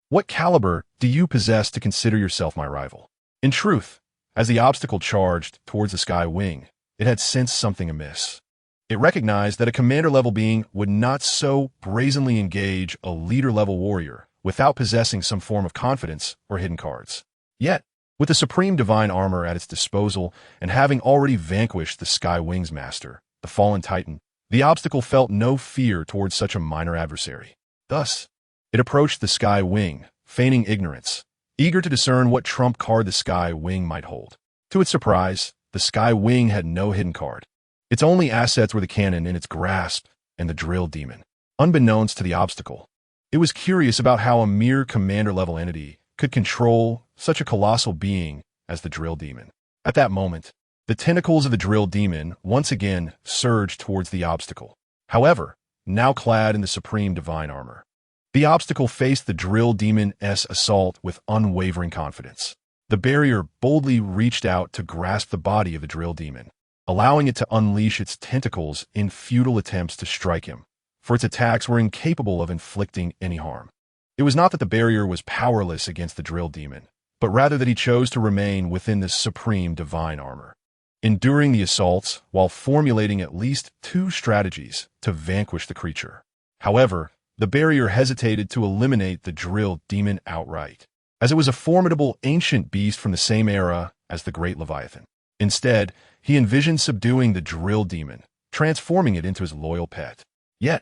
"What caliber do you possess to consider yourself my rival?" In truth, as the obstacle charged towards the Sky Wing, it had sensed something amiss. It recognized that a commander-level being would not so brazenly engage a leader-level warrior without possessing some form of confidence or hidden cards. Yet, with the supreme divine armor at its disposal and having already vanquished the Sky Wing's master, the fallen titan, the obstacle felt no fear towards such a minor adversary. Thus, it approached the Sky Wing, feigning ignorance, eager to discern what trump card the Sky Wing might hold. To its surprise, the Sky Wing had no hidden card. Its only assets were the cannon in its grasp and the drill demon. Unbeknownst to the obstacle, it was curious about how a mere commander-level entity could control such a colossal being as the drill demon. At that moment, the tentacles of the drill demon once again surged towards the obstacle. However, now clad in the supreme divine armor, the obstacle faced the drill demon's assault with unwavering confidence. The barrier boldly reached out to grasp the body of the drill demon, allowing it to unleash its tentacles in futile attempts to strike him, for its attacks were incapable of inflicting any harm. It was not that the barrier was powerless against the drill demon, but rather that he chose to remain within the supreme divine armor, enduring the assaults while formulating at least 2 strategies to vanquish the creature. However, the barrier hesitated to eliminate the drill demon outright, as it was a formidable ancient beast from the same era as the Great Leviathan. Instead, he envisioned subduing the drill demon, transforming it into his loyal pet. Yet,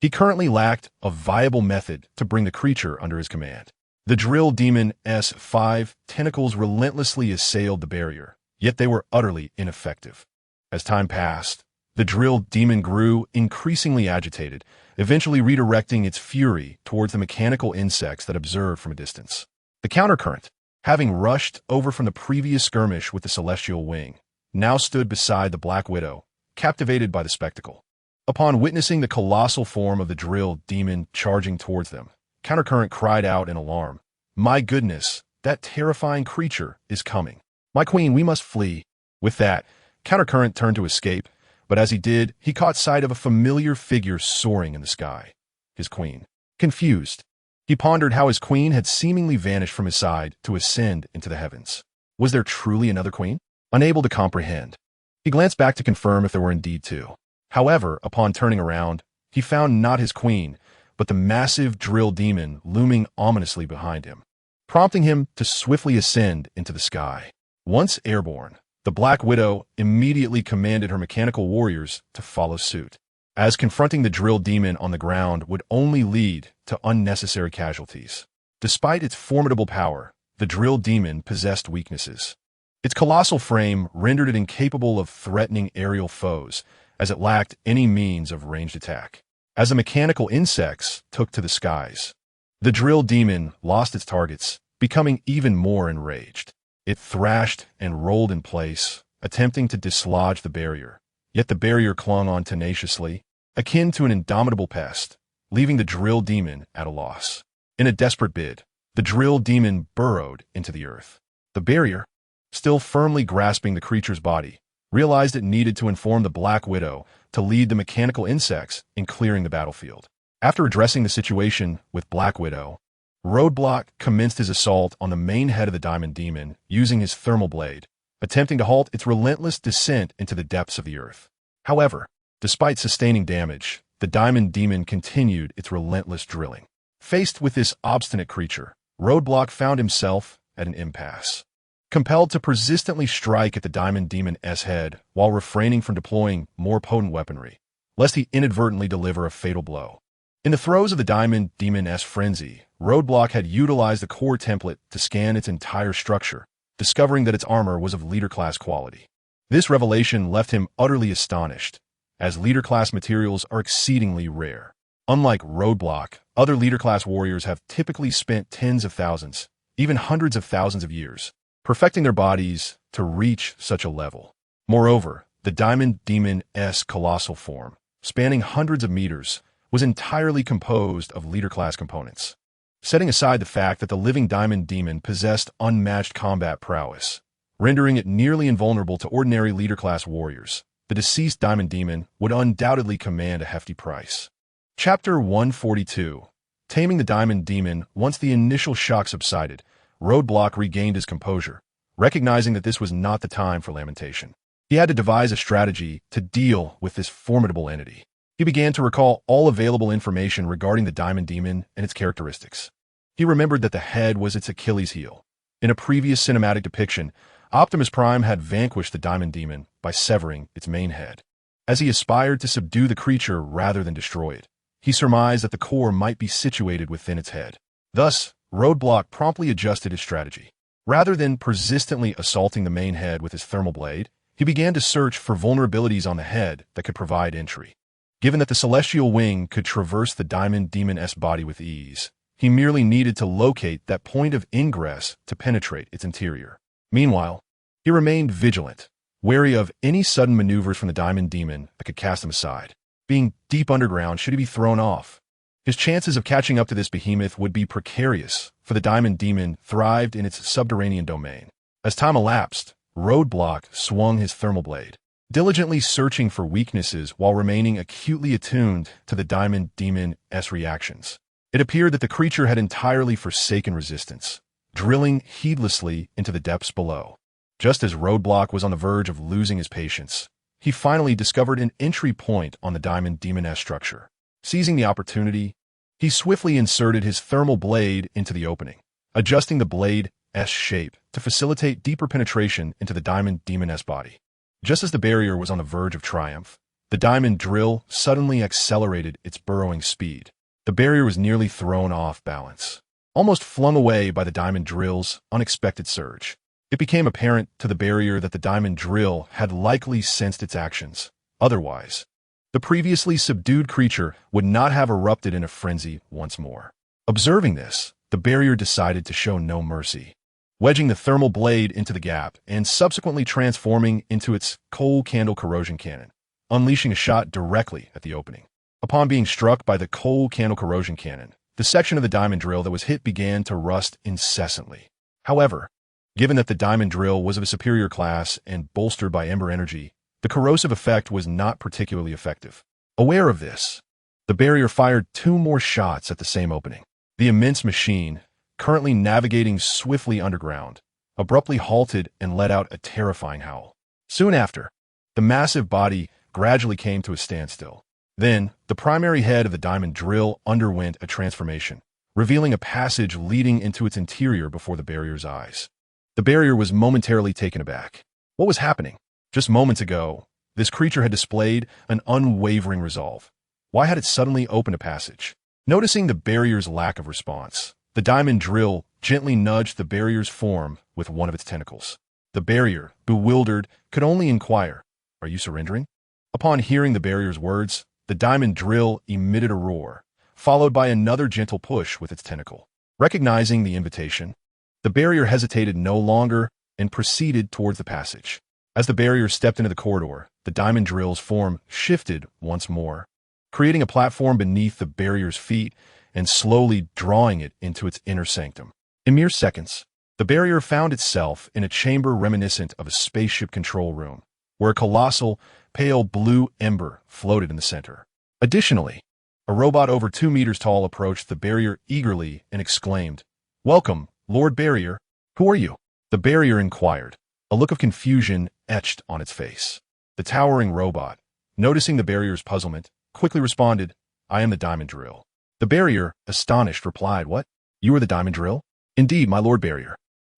he currently lacked a viable method to bring the creature under his command. The drill demon's 5 tentacles relentlessly assailed the barrier, yet they were utterly ineffective. As time passed, the drill demon grew increasingly agitated, eventually redirecting its fury towards the mechanical insects that observed from a distance. The countercurrent, having rushed over from the previous skirmish with the celestial wing, now stood beside the Black Widow, captivated by the spectacle. Upon witnessing the colossal form of the drill demon charging towards them, Countercurrent cried out in alarm, "My goodness, that terrifying creature is coming. My queen, we must flee." With that, Countercurrent turned to escape, but as he did, he caught sight of a familiar figure soaring in the sky. His queen. Confused, he pondered how his queen had seemingly vanished from his side to ascend into the heavens. Was there truly another queen? Unable to comprehend, he glanced back to confirm if there were indeed 2. However, upon turning around, he found not his queen, but the massive drill demon looming ominously behind him, prompting him to swiftly ascend into the sky. Once airborne, the Black Widow immediately commanded her mechanical warriors to follow suit, as confronting the drill demon on the ground would only lead to unnecessary casualties. Despite its formidable power, the drill demon possessed weaknesses. Its colossal frame rendered it incapable of threatening aerial foes, as it lacked any means of ranged attack. As the mechanical insects took to the skies, the drill demon lost its targets, becoming even more enraged. It thrashed and rolled in place, attempting to dislodge the barrier. Yet the barrier clung on tenaciously, akin to an indomitable pest, leaving the drill demon at a loss. In a desperate bid, the drill demon burrowed into the earth. The barrier, still firmly grasping the creature's body, realized it needed to inform the Black Widow to lead the mechanical insects in clearing the battlefield. After addressing the situation with Black Widow, Roadblock commenced his assault on the main head of the Diamond Demon using his thermal blade, attempting to halt its relentless descent into the depths of the earth. However, despite sustaining damage, the Diamond Demon continued its relentless drilling. Faced with this obstinate creature, Roadblock found himself at an impasse, compelled to persistently strike at the Diamond Demon's head while refraining from deploying more potent weaponry, lest he inadvertently deliver a fatal blow. In the throes of the Diamond Demon's frenzy, Roadblock had utilized the core template to scan its entire structure, discovering that its armor was of leader-class quality. This revelation left him utterly astonished, as leader-class materials are exceedingly rare. Unlike Roadblock, other leader-class warriors have typically spent tens of thousands, even hundreds of thousands of years, perfecting their bodies to reach such a level. Moreover, the Diamond Demon's colossal form, spanning hundreds of meters, was entirely composed of leader-class components. Setting aside the fact that the living Diamond Demon possessed unmatched combat prowess, rendering it nearly invulnerable to ordinary leader-class warriors, the deceased Diamond Demon would undoubtedly command a hefty price. Chapter 142. Taming the Diamond Demon. Once the initial shock subsided, Roadblock regained his composure, recognizing that this was not the time for lamentation. He had to devise a strategy to deal with this formidable entity. He began to recall all available information regarding the Diamond Demon and its characteristics. He remembered that the head was its Achilles heel. In a previous cinematic depiction, Optimus Prime had vanquished the Diamond Demon by severing its main head. As he aspired to subdue the creature rather than destroy it, he surmised that the core might be situated within its head. Thus, Roadblock promptly adjusted his strategy. Rather than persistently assaulting the main head with his thermal blade, he began to search for vulnerabilities on the head that could provide entry. Given that the celestial wing could traverse the Diamond Demon's body with ease, he merely needed to locate that point of ingress to penetrate its interior. Meanwhile, he remained vigilant, wary of any sudden maneuvers from the Diamond Demon that could cast him aside. Being deep underground, should he be thrown off, his chances of catching up to this behemoth would be precarious, for the Diamond Demon thrived in its subterranean domain. As time elapsed, Roadblock swung his thermal blade, diligently searching for weaknesses while remaining acutely attuned to the Diamond Demon's reactions. It appeared that the creature had entirely forsaken resistance, drilling heedlessly into the depths below. Just as Roadblock was on the verge of losing his patience, he finally discovered an entry point on the Diamond Demon S structure. Seizing the opportunity, he swiftly inserted his thermal blade into the opening, adjusting the blade S shape to facilitate deeper penetration into the Diamond Demon S body. Just as the barrier was on the verge of triumph, the diamond drill suddenly accelerated its burrowing speed. The barrier was nearly thrown off balance, almost flung away by the diamond drill's unexpected surge. It became apparent to the barrier that the diamond drill had likely sensed its actions. Otherwise, the previously subdued creature would not have erupted in a frenzy once more. Observing this, the barrier decided to show no mercy, wedging the thermal blade into the gap and subsequently transforming into its coal candle corrosion cannon, unleashing a shot directly at the opening. Upon being struck by the coal candle corrosion cannon, the section of the diamond drill that was hit began to rust incessantly. However, given that the diamond drill was of a superior class and bolstered by ember energy, the corrosive effect was not particularly effective. Aware of this, the barrier fired 2 more shots at the same opening. The immense machine, currently navigating swiftly underground, abruptly halted and let out a terrifying howl. Soon after, the massive body gradually came to a standstill. Then, the primary head of the diamond drill underwent a transformation, revealing a passage leading into its interior before the barrier's eyes. The barrier was momentarily taken aback. What was happening? Just moments ago, this creature had displayed an unwavering resolve. Why had it suddenly opened a passage? Noticing the barrier's lack of response, the diamond drill gently nudged the barrier's form with one of its tentacles. The barrier, bewildered, could only inquire, "Are you surrendering?" Upon hearing the barrier's words, the diamond drill emitted a roar, followed by another gentle push with its tentacle. Recognizing the invitation, the barrier hesitated no longer and proceeded towards the passage. As the barrier stepped into the corridor, the diamond drill's form shifted once more, creating a platform beneath the barrier's feet and slowly drawing it into its inner sanctum. In mere seconds, the barrier found itself in a chamber reminiscent of a spaceship control room, where a colossal, pale blue ember floated in the center. Additionally, a robot over 2 meters tall approached the barrier eagerly and exclaimed, "Welcome, Lord Barrier. Who are you?" The barrier inquired, a look of confusion etched on its face. The towering robot, noticing the barrier's puzzlement, quickly responded, "I am the diamond drill." The barrier, astonished, replied, "What? You are the diamond drill?" "Indeed, my Lord Barrier.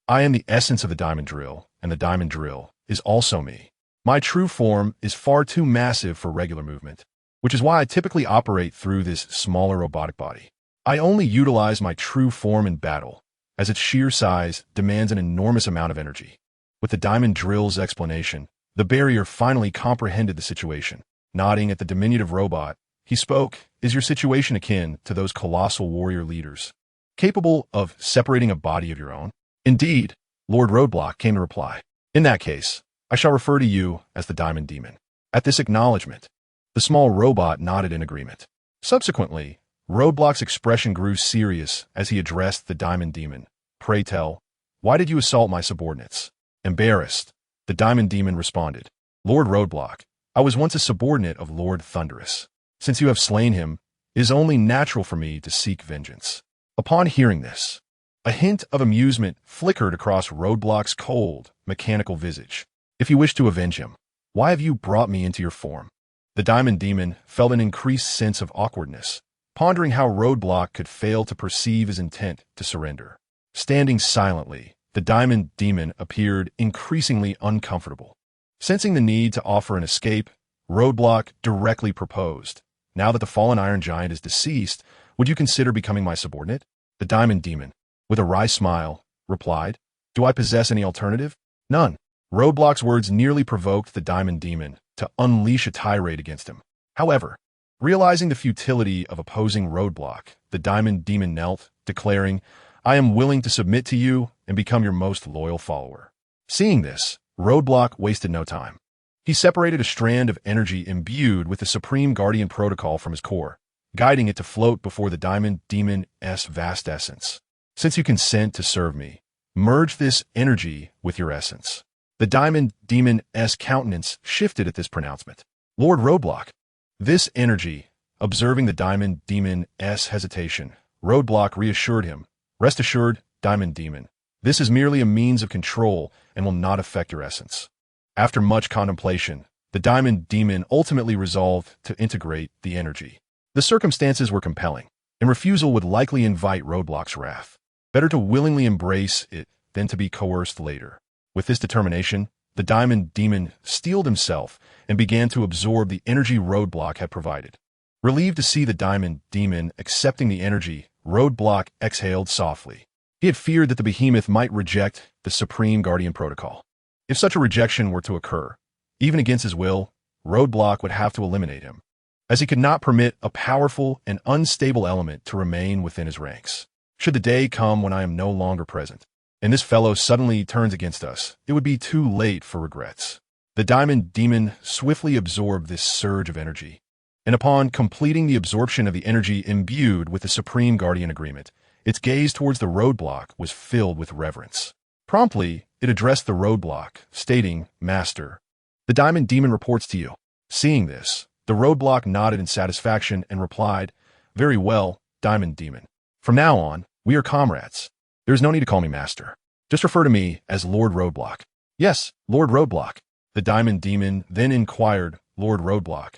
I am the essence of the diamond drill, and the diamond drill is also me. My true form is far too massive for regular movement, which is why I typically operate through this smaller robotic body. I only utilize my true form in battle, as its sheer size demands an enormous amount of energy." With the diamond drill's explanation, the barrier finally comprehended the situation. Nodding at the diminutive robot, he spoke, "Is your situation akin to those colossal warrior leaders, capable of separating a body of your own?" "Indeed," Lord Roadblock came to reply. "In that case, I shall refer to you as the Diamond Demon." At this acknowledgement, the small robot nodded in agreement. Subsequently, Roadblock's expression grew serious as he addressed the Diamond Demon. "Pray tell, why did you assault my subordinates?" Embarrassed, the Diamond Demon responded, "Lord Roadblock, I was once a subordinate of Lord Thunderous. Since you have slain him, it is only natural for me to seek vengeance." Upon hearing this, a hint of amusement flickered across Roadblock's cold, mechanical visage. "If you wish to avenge him, why have you brought me into your form?" The Diamond Demon felt an increased sense of awkwardness, pondering how Roadblock could fail to perceive his intent to surrender. Standing silently, the Diamond Demon appeared increasingly uncomfortable. Sensing the need to offer an escape, Roadblock directly proposed, "Now that the fallen Iron Giant is deceased, would you consider becoming my subordinate?" The Diamond Demon, with a wry smile, replied, "Do I possess any alternative?" "None." Roadblock's words nearly provoked the Diamond Demon to unleash a tirade against him. However, realizing the futility of opposing Roadblock, the Diamond Demon knelt, declaring, "I am willing to submit to you and become your most loyal follower." Seeing this, Roadblock wasted no time. He separated a strand of energy imbued with the Supreme Guardian Protocol from his core, guiding it to float before the Diamond Demon's vast essence. "Since you consent to serve me, merge this energy with your essence." The Diamond Demon's countenance shifted at this pronouncement. "Lord Roadblock." This energy, observing the Diamond Demon's hesitation, Roadblock reassured him. Rest assured, Diamond Demon. This is merely a means of control and will not affect your essence. After much contemplation, the Diamond Demon ultimately resolved to integrate the energy. The circumstances were compelling, and refusal would likely invite Roadblock's wrath. Better to willingly embrace it than to be coerced later. With this determination, the Diamond Demon steeled himself and began to absorb the energy Roadblock had provided. Relieved to see the Diamond Demon accepting the energy, Roadblock exhaled softly. He had feared that the behemoth might reject the Supreme Guardian Protocol. If such a rejection were to occur, even against his will, Roadblock would have to eliminate him, as he could not permit a powerful and unstable element to remain within his ranks. Should the day come when I am no longer present, and this fellow suddenly turns against us, it would be too late for regrets. The Diamond Demon swiftly absorbed this surge of energy, and upon completing the absorption of the energy imbued with the Supreme Guardian Agreement, its gaze towards the Roadblock was filled with reverence. Promptly, it addressed the Roadblock, stating, "Master, the Diamond Demon reports to you." Seeing this, the Roadblock nodded in satisfaction and replied, "Very well, Diamond Demon. From now on, we are comrades. There is no need to call me Master. Just refer to me as Lord Roadblock." "Yes, Lord Roadblock." The Diamond Demon then inquired, "Lord Roadblock,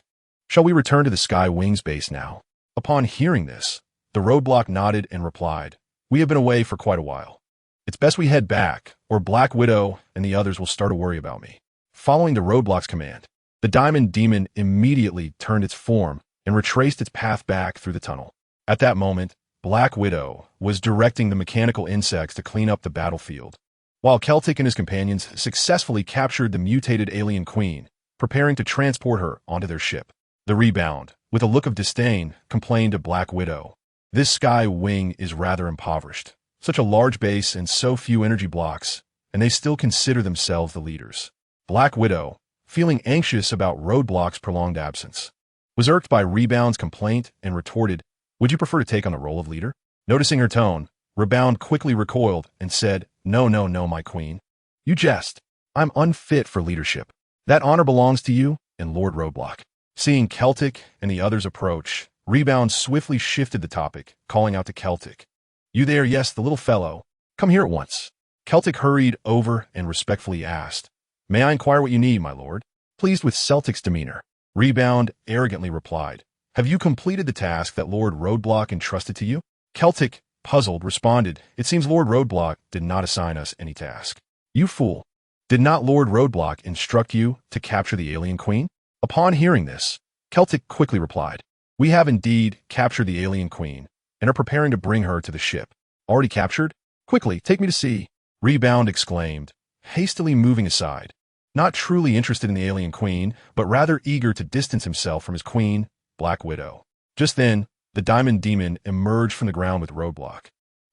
shall we return to the Sky Wings base now?" Upon hearing this, the Roadblock nodded and replied, "We have been away for quite a while. It's best we head back, or Black Widow and the others will start to worry about me." Following the Roadblock's command, the Diamond Demon immediately turned its form and retraced its path back through the tunnel. At that moment, Black Widow was directing the mechanical insects to clean up the battlefield, while Celtic and his companions successfully captured the mutated alien queen, preparing to transport her onto their ship. The Rebound, with a look of disdain, complained to Black Widow, "This Sky Wing is rather impoverished. Such a large base and so few energy blocks, and they still consider themselves the leaders." Black Widow, feeling anxious about Roadblock's prolonged absence, was irked by Rebound's complaint and retorted, "Would you prefer to take on the role of leader?" Noticing her tone, Rebound quickly recoiled and said, No, my queen. You jest. I'm unfit for leadership. That honor belongs to you and Lord Roadblock." Seeing Celtic and the others approach, Rebound swiftly shifted the topic, calling out to Celtic, "You there, yes, the little fellow. Come here at once." Celtic hurried over and respectfully asked, "May I inquire what you need, my lord?" Pleased with Celtic's demeanor, Rebound arrogantly replied, "Have you completed the task that Lord Roadblock entrusted to you?" Celtic, puzzled, responded, "It seems Lord Roadblock did not assign us any task." "You fool. Did not Lord Roadblock instruct you to capture the alien queen?" Upon hearing this, Celtic quickly replied, "We have indeed captured the alien queen and are preparing to bring her to the ship." "Already captured? Quickly, take me to see," Rebound exclaimed, hastily moving aside, not truly interested in the alien queen, but rather eager to distance himself from his queen, Black Widow. Just then, the Diamond Demon emerged from the ground with Roadblock.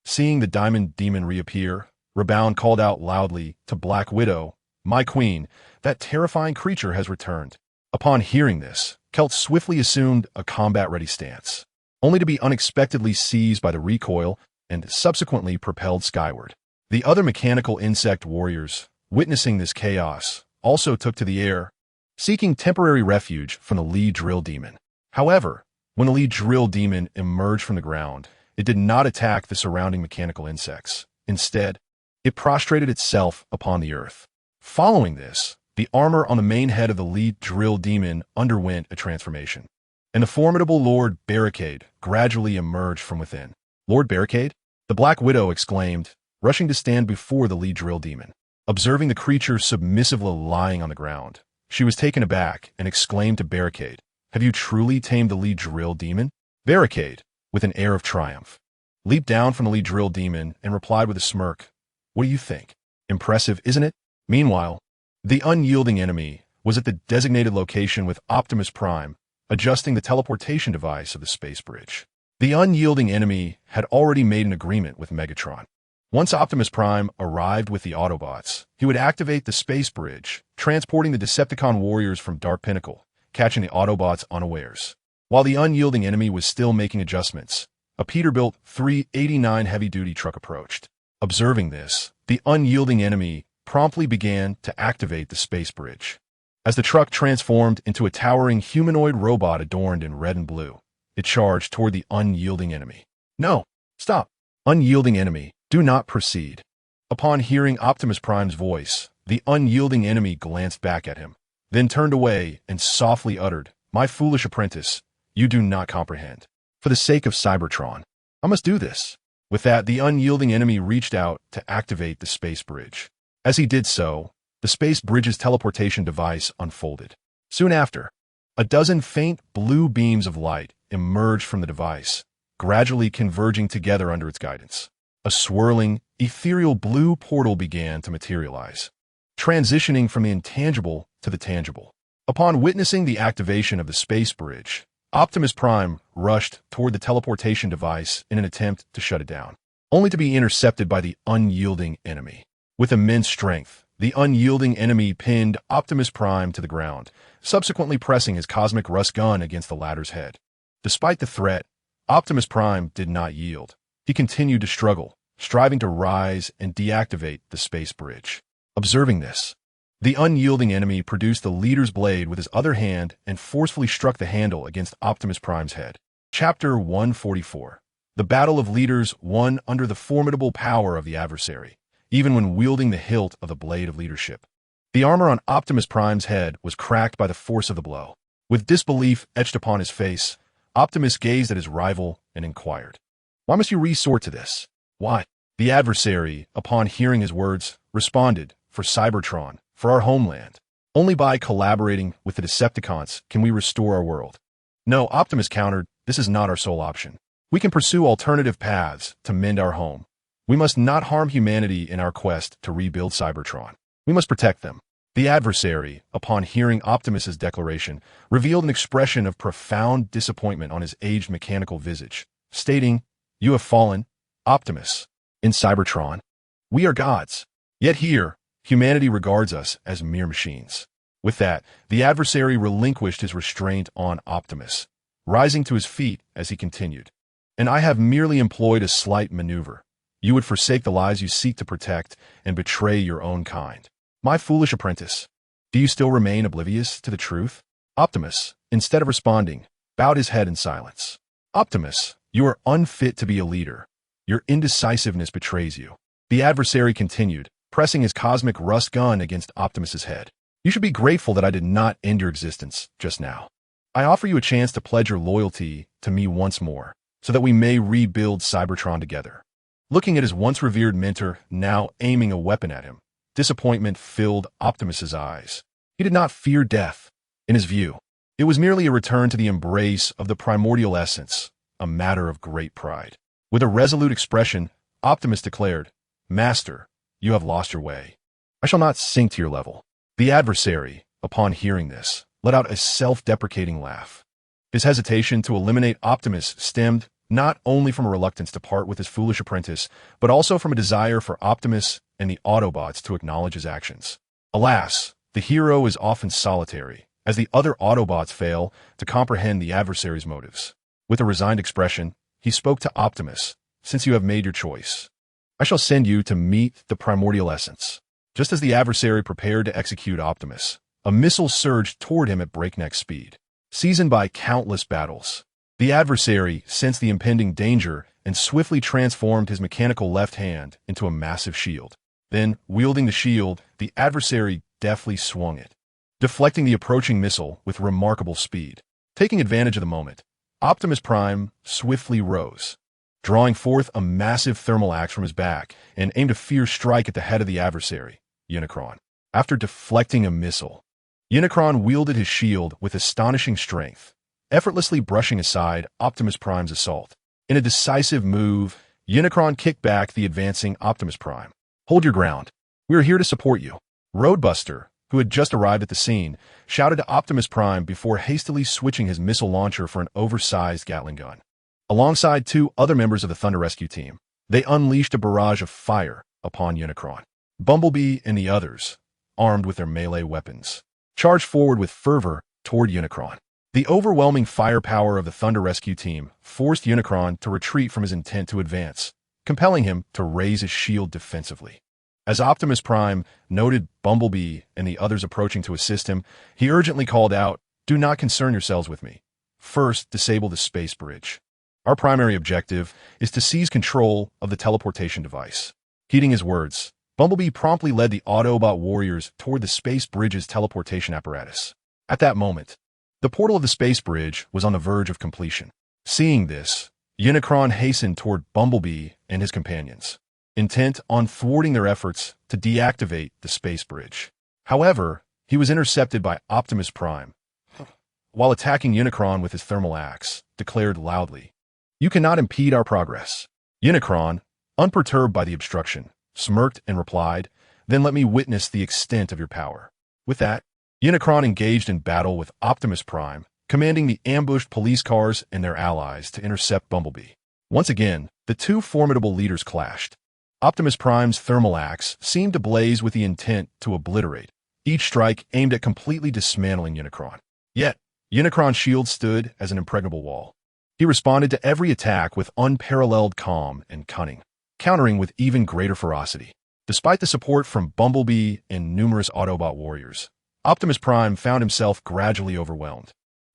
Seeing the Diamond Demon reappear, Rebound called out loudly to Black Widow, "My queen, that terrifying creature has returned." Upon hearing this, Celt swiftly assumed a combat-ready stance, only to be unexpectedly seized by the recoil and subsequently propelled skyward. The other mechanical insect warriors, witnessing this chaos, also took to the air, seeking temporary refuge from the lead drill demon. However, when the lead drill demon emerged from the ground, it did not attack the surrounding mechanical insects. Instead, it prostrated itself upon the earth. Following this, the armor on the main head of the lead drill demon underwent a transformation, and the formidable Lord Barricade gradually emerged from within. "Lord Barricade?" the Black Widow exclaimed, rushing to stand before the lead drill demon. Observing the creature submissively lying on the ground, she was taken aback and exclaimed to Barricade, "Have you truly tamed the lead drill demon?" Barricade, with an air of triumph, leaped down from the lead drill demon and replied with a smirk, "What do you think? Impressive, isn't it?" Meanwhile, the unyielding enemy was at the designated location with Optimus Prime, adjusting the teleportation device of the space bridge. The unyielding enemy had already made an agreement with Megatron. Once Optimus Prime arrived with the Autobots, he would activate the space bridge, transporting the Decepticon warriors from Dark Pinnacle, catching the Autobots unawares. While the unyielding enemy was still making adjustments, a Peterbilt 389 heavy-duty truck approached. Observing this, the unyielding enemy promptly began to activate the space bridge. As the truck transformed into a towering humanoid robot adorned in red and blue, it charged toward the unyielding enemy. "No, Stop. Unyielding enemy, do not proceed. Upon hearing Optimus Prime's voice, the unyielding enemy glanced back at him, then turned away and softly uttered, "My foolish apprentice, you do not comprehend. For the sake of Cybertron, I must do this." With that, the unyielding enemy reached out to activate the space bridge. As he did so, the space bridge's teleportation device unfolded. Soon after, a dozen faint blue beams of light emerged from the device, gradually converging together under its guidance. A swirling, ethereal blue portal began to materialize, transitioning from the intangible to the tangible. Upon witnessing the activation of the space bridge, Optimus Prime rushed toward the teleportation device in an attempt to shut it down, only to be intercepted by the unyielding enemy. With immense strength, the unyielding enemy pinned Optimus Prime to the ground, subsequently pressing his cosmic rust gun against the latter's head. Despite the threat, Optimus Prime did not yield. He continued to struggle, striving to rise and deactivate the space bridge. Observing this, the unyielding enemy produced the leader's blade with his other hand and forcefully struck the handle against Optimus Prime's head. Chapter 144. The Battle of Leaders won under the formidable power of the adversary, even when wielding the hilt of the blade of leadership. The armor on Optimus Prime's head was cracked by the force of the blow. With disbelief etched upon his face, Optimus gazed at his rival and inquired, "Why must you resort to this?" "Why?" The adversary, upon hearing his words, responded, "For Cybertron, for our homeland. Only by collaborating with the Decepticons can we restore our world." "No," Optimus countered, "this is not our sole option. We can pursue alternative paths to mend our home. We must not harm humanity in our quest to rebuild Cybertron. We must protect them." The adversary, upon hearing Optimus's declaration, revealed an expression of profound disappointment on his aged mechanical visage, stating, "You have fallen, Optimus. In Cybertron, we are gods. Yet here, humanity regards us as mere machines." With that, the adversary relinquished his restraint on Optimus, rising to his feet as he continued, "And I have merely employed a slight maneuver. You would forsake the lives you seek to protect and betray your own kind. My foolish apprentice, do you still remain oblivious to the truth?" Optimus, instead of responding, bowed his head in silence. "Optimus, you are unfit to be a leader. Your indecisiveness betrays you." The adversary continued, pressing his cosmic rust gun against Optimus's head. "You should be grateful that I did not end your existence just now. I offer you a chance to pledge your loyalty to me once more, so that we may rebuild Cybertron together." Looking at his once revered mentor, now aiming a weapon at him, disappointment filled Optimus's eyes. He did not fear death. In his view, it was merely a return to the embrace of the primordial essence, a matter of great pride. With a resolute expression, Optimus declared, "Master, you have lost your way. I shall not sink to your level." The adversary, upon hearing this, let out a self-deprecating laugh. His hesitation to eliminate Optimus stemmed not only from a reluctance to part with his foolish apprentice, but also from a desire for Optimus and the Autobots to acknowledge his actions. Alas, the hero is often solitary, as the other Autobots fail to comprehend the adversary's motives. With a resigned expression, he spoke to Optimus, "Since you have made your choice, I shall send you to meet the primordial essence." Just as the adversary prepared to execute Optimus, a missile surged toward him at breakneck speed. Seasoned by countless battles, the adversary sensed the impending danger and swiftly transformed his mechanical left hand into a massive shield. Then, wielding the shield, the adversary deftly swung it, deflecting the approaching missile with remarkable speed. Taking advantage of the moment, Optimus Prime swiftly rose, drawing forth a massive thermal axe from his back and aimed a fierce strike at the head of the adversary, Unicron. After deflecting a missile, Unicron wielded his shield with astonishing strength, effortlessly brushing aside Optimus Prime's assault. In a decisive move, Unicron kicked back the advancing Optimus Prime. "Hold your ground. We are here to support you." Roadbuster, who had just arrived at the scene, shouted to Optimus Prime before hastily switching his missile launcher for an oversized Gatling gun. Alongside two other members of the Thunder Rescue team, they unleashed a barrage of fire upon Unicron. Bumblebee and the others, armed with their melee weapons, charged forward with fervor toward Unicron. The overwhelming firepower of the Thunder Rescue team forced Unicron to retreat from his intent to advance, compelling him to raise his shield defensively. As Optimus Prime noted Bumblebee and the others approaching to assist him, he urgently called out, "Do not concern yourselves with me. First, disable the space bridge." Our primary objective is to seize control of the teleportation device. Heeding his words, Bumblebee promptly led the Autobot warriors toward the space bridge's teleportation apparatus. At that moment, the portal of the space bridge was on the verge of completion. Seeing this, Unicron hastened toward Bumblebee and his companions, intent on thwarting their efforts to deactivate the space bridge. However, he was intercepted by Optimus Prime, while attacking Unicron with his thermal axe, declared loudly, "You cannot impede our progress." Unicron, unperturbed by the obstruction, smirked and replied, "Then let me witness the extent of your power." With that, Unicron engaged in battle with Optimus Prime, commanding the ambushed police cars and their allies to intercept Bumblebee. Once again, the two formidable leaders clashed. Optimus Prime's thermal axe seemed to blaze with the intent to obliterate, each strike aimed at completely dismantling Unicron. Yet, Unicron's shield stood as an impregnable wall. He responded to every attack with unparalleled calm and cunning, countering with even greater ferocity. Despite the support from Bumblebee and numerous Autobot warriors, Optimus Prime found himself gradually overwhelmed,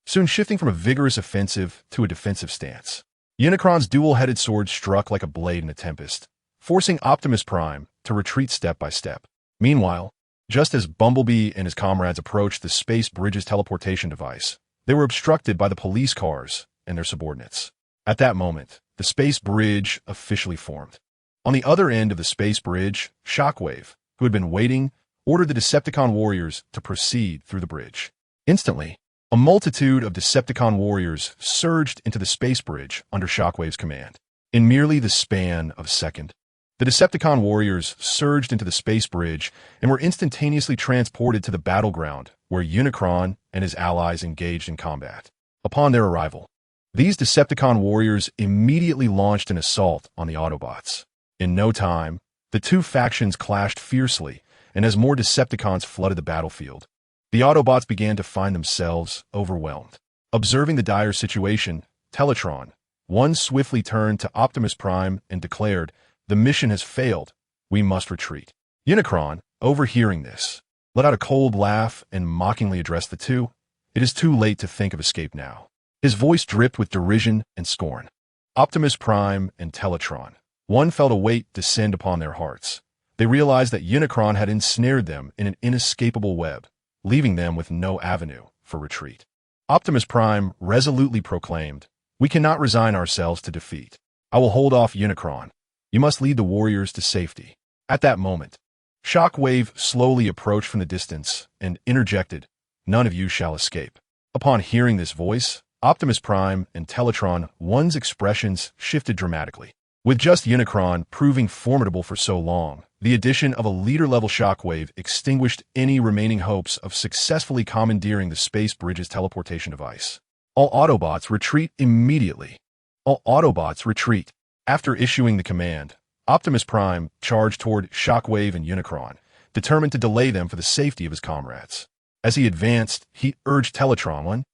soon shifting from a vigorous offensive to a defensive stance. Unicron's dual-headed sword struck like a blade in a tempest, forcing Optimus Prime to retreat step by step. Meanwhile, just as Bumblebee and his comrades approached the space bridge's teleportation device, they were obstructed by the police cars and their subordinates. At that moment, the space bridge officially formed. On the other end of the space bridge, Shockwave, who had been waiting, ordered the Decepticon warriors to proceed through the bridge. Instantly, a multitude of Decepticon warriors surged into the space bridge under Shockwave's command. In merely the span of a second, the Decepticon warriors surged into the space bridge and were instantaneously transported to the battleground where Unicron and his allies engaged in combat. Upon their arrival, these Decepticon warriors immediately launched an assault on the Autobots. In no time, the two factions clashed fiercely, and as more Decepticons flooded the battlefield, the Autobots began to find themselves overwhelmed. Observing the dire situation, Teletron, one swiftly turned to Optimus Prime and declared, "The mission has failed. We must retreat." Unicron, overhearing this, let out a cold laugh and mockingly addressed the two. "It is too late to think of escape now." His voice dripped with derision and scorn. Optimus Prime and Teletron, one felt a weight descend upon their hearts. They realized that Unicron had ensnared them in an inescapable web, leaving them with no avenue for retreat. Optimus Prime resolutely proclaimed, "We cannot resign ourselves to defeat. I will hold off Unicron. You must lead the warriors to safety." At that moment, Shockwave slowly approached from the distance and interjected, "None of you shall escape." Upon hearing this voice, Optimus Prime and Teletron, one's expressions shifted dramatically. With just Unicron proving formidable for so long, the addition of a leader-level Shockwave extinguished any remaining hopes of successfully commandeering the space bridge's teleportation device. All Autobots retreat immediately. All Autobots retreat. After issuing the command, Optimus Prime charged toward Shockwave and Unicron, determined to delay them for the safety of his comrades. As he advanced, he urged Teletron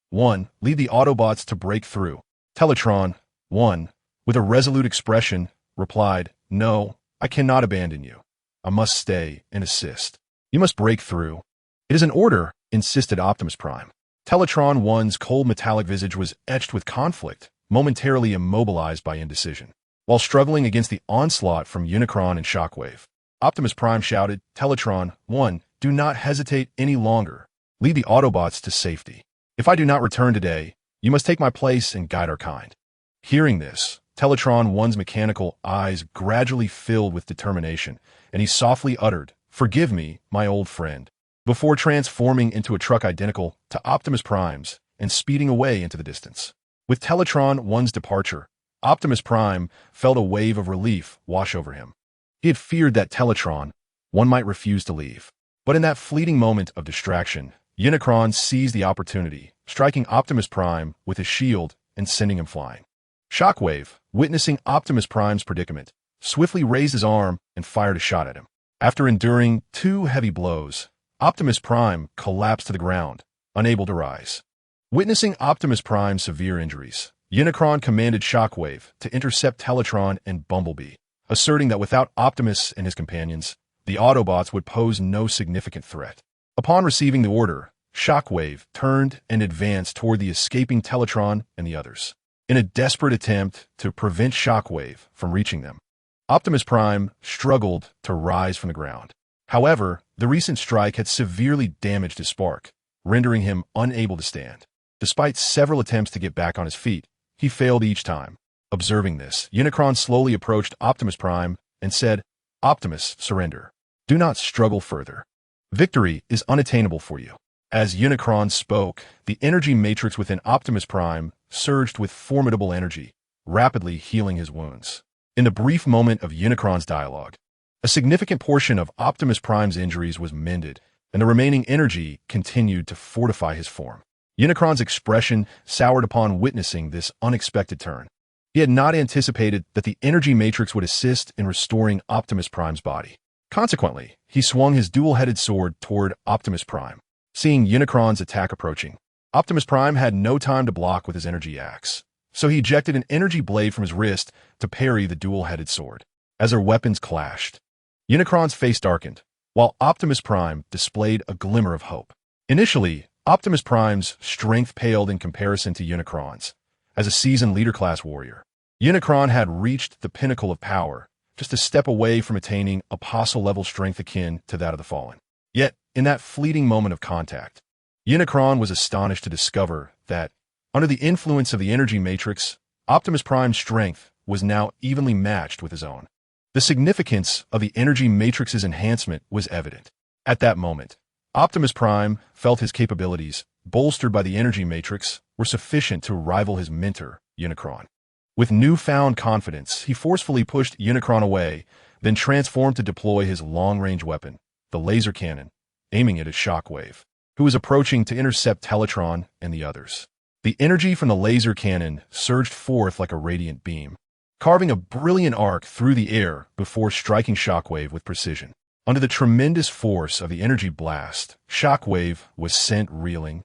1, lead the Autobots to break through. Teletron 1, with a resolute expression, replied, "No, I cannot abandon you. I must stay and assist. You must break through." "It is an order," insisted Optimus Prime. Teletron 1's cold metallic visage was etched with conflict, momentarily immobilized by indecision. While struggling against the onslaught from Unicron and Shockwave, Optimus Prime shouted, "Teletron 1, do not hesitate any longer. Lead the Autobots to safety. If I do not return today, you must take my place and guide our kind." Hearing this, Teletron 1's mechanical eyes gradually filled with determination, and he softly uttered, "Forgive me, my old friend," before transforming into a truck identical to Optimus Prime's and speeding away into the distance. With Teletron 1's departure, Optimus Prime felt a wave of relief wash over him. He had feared that Teletron 1 might refuse to leave. But in that fleeting moment of distraction, Unicron seized the opportunity, striking Optimus Prime with his shield and sending him flying. Shockwave, witnessing Optimus Prime's predicament, swiftly raised his arm and fired a shot at him. After enduring 2 heavy blows, Optimus Prime collapsed to the ground, unable to rise. Witnessing Optimus Prime's severe injuries, Unicron commanded Shockwave to intercept Teletron and Bumblebee, asserting that without Optimus and his companions, the Autobots would pose no significant threat. Upon receiving the order, Shockwave turned and advanced toward the escaping Teletron and the others. in a desperate attempt to prevent Shockwave from reaching them. Optimus Prime struggled to rise from the ground. However, the recent strike had severely damaged his spark, rendering him unable to stand. Despite several attempts to get back on his feet, he failed each time. Observing this, Unicron slowly approached Optimus Prime and said, "Optimus, surrender. Do not struggle further. Victory is unattainable for you." As Unicron spoke, the energy matrix within Optimus Prime surged with formidable energy, rapidly healing his wounds. In the brief moment of Unicron's dialogue, a significant portion of Optimus Prime's injuries was mended, and the remaining energy continued to fortify his form. Unicron's expression soured upon witnessing this unexpected turn. He had not anticipated that the energy matrix would assist in restoring Optimus Prime's body. Consequently, he swung his dual-headed sword toward Optimus Prime. Seeing Unicron's attack approaching, Optimus Prime had no time to block with his energy axe, so he ejected an energy blade from his wrist to parry the dual-headed sword. As their weapons clashed, Unicron's face darkened, while Optimus Prime displayed a glimmer of hope. Initially, Optimus Prime's strength paled in comparison to Unicron's. As a seasoned leader-class warrior, Unicron had reached the pinnacle of power, just a step away from attaining apostle-level strength akin to that of the Fallen. Yet, in that fleeting moment of contact, Unicron was astonished to discover that, under the influence of the energy matrix, Optimus Prime's strength was now evenly matched with his own. The significance of the energy matrix's enhancement was evident. At that moment, Optimus Prime felt his capabilities, bolstered by the energy matrix, were sufficient to rival his mentor, Unicron. With newfound confidence, he forcefully pushed Unicron away, then transformed to deploy his long-range weapon, the laser cannon, aiming it at Shockwave, who was approaching to intercept Teletron and the others. The energy from the laser cannon surged forth like a radiant beam, carving a brilliant arc through the air before striking Shockwave with precision. Under the tremendous force of the energy blast, Shockwave was sent reeling,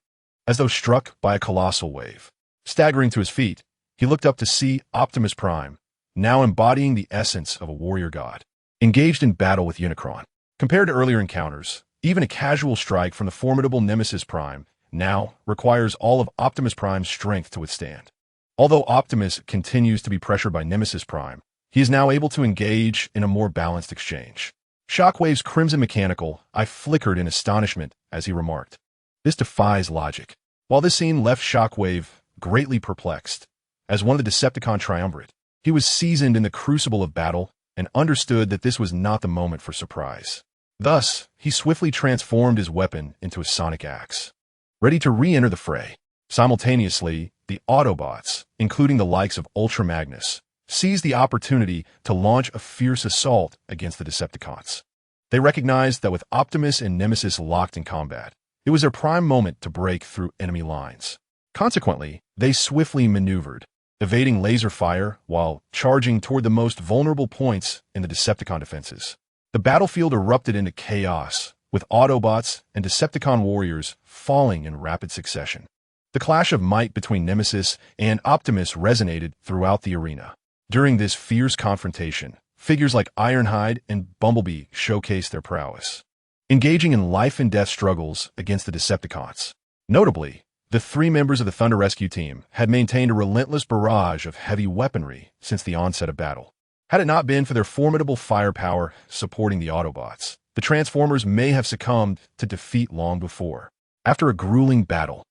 as though struck by a colossal wave. Staggering to his feet, he looked up to see Optimus Prime, now embodying the essence of a warrior god, engaged in battle with Unicron. Compared to earlier encounters, even a casual strike from the formidable Nemesis Prime now requires all of Optimus Prime's strength to withstand. Although Optimus continues to be pressured by Nemesis Prime, he is now able to engage in a more balanced exchange. Shockwave's crimson mechanical eye flickered in astonishment as he remarked, "This defies logic." While this scene left Shockwave greatly perplexed, as one of the Decepticon triumvirate, he was seasoned in the crucible of battle and understood that this was not the moment for surprise. Thus, he swiftly transformed his weapon into a sonic axe, ready to re-enter the fray. Simultaneously, the Autobots, including the likes of Ultra Magnus, seized the opportunity to launch a fierce assault against the Decepticons. They recognized that with Optimus and Nemesis locked in combat, it was their prime moment to break through enemy lines. Consequently, they swiftly maneuvered, evading laser fire while charging toward the most vulnerable points in the Decepticon defenses. The battlefield erupted into chaos, with Autobots and Decepticon warriors falling in rapid succession. The clash of might between Nemesis and Optimus resonated throughout the arena. During this fierce confrontation, figures like Ironhide and Bumblebee showcased their prowess, engaging in life-and-death struggles against the Decepticons. Notably, the three members of the Thunder Rescue Team had maintained a relentless barrage of heavy weaponry since the onset of battle. Had it not been for their formidable firepower supporting the Autobots, the Transformers may have succumbed to defeat long before. After a grueling battle,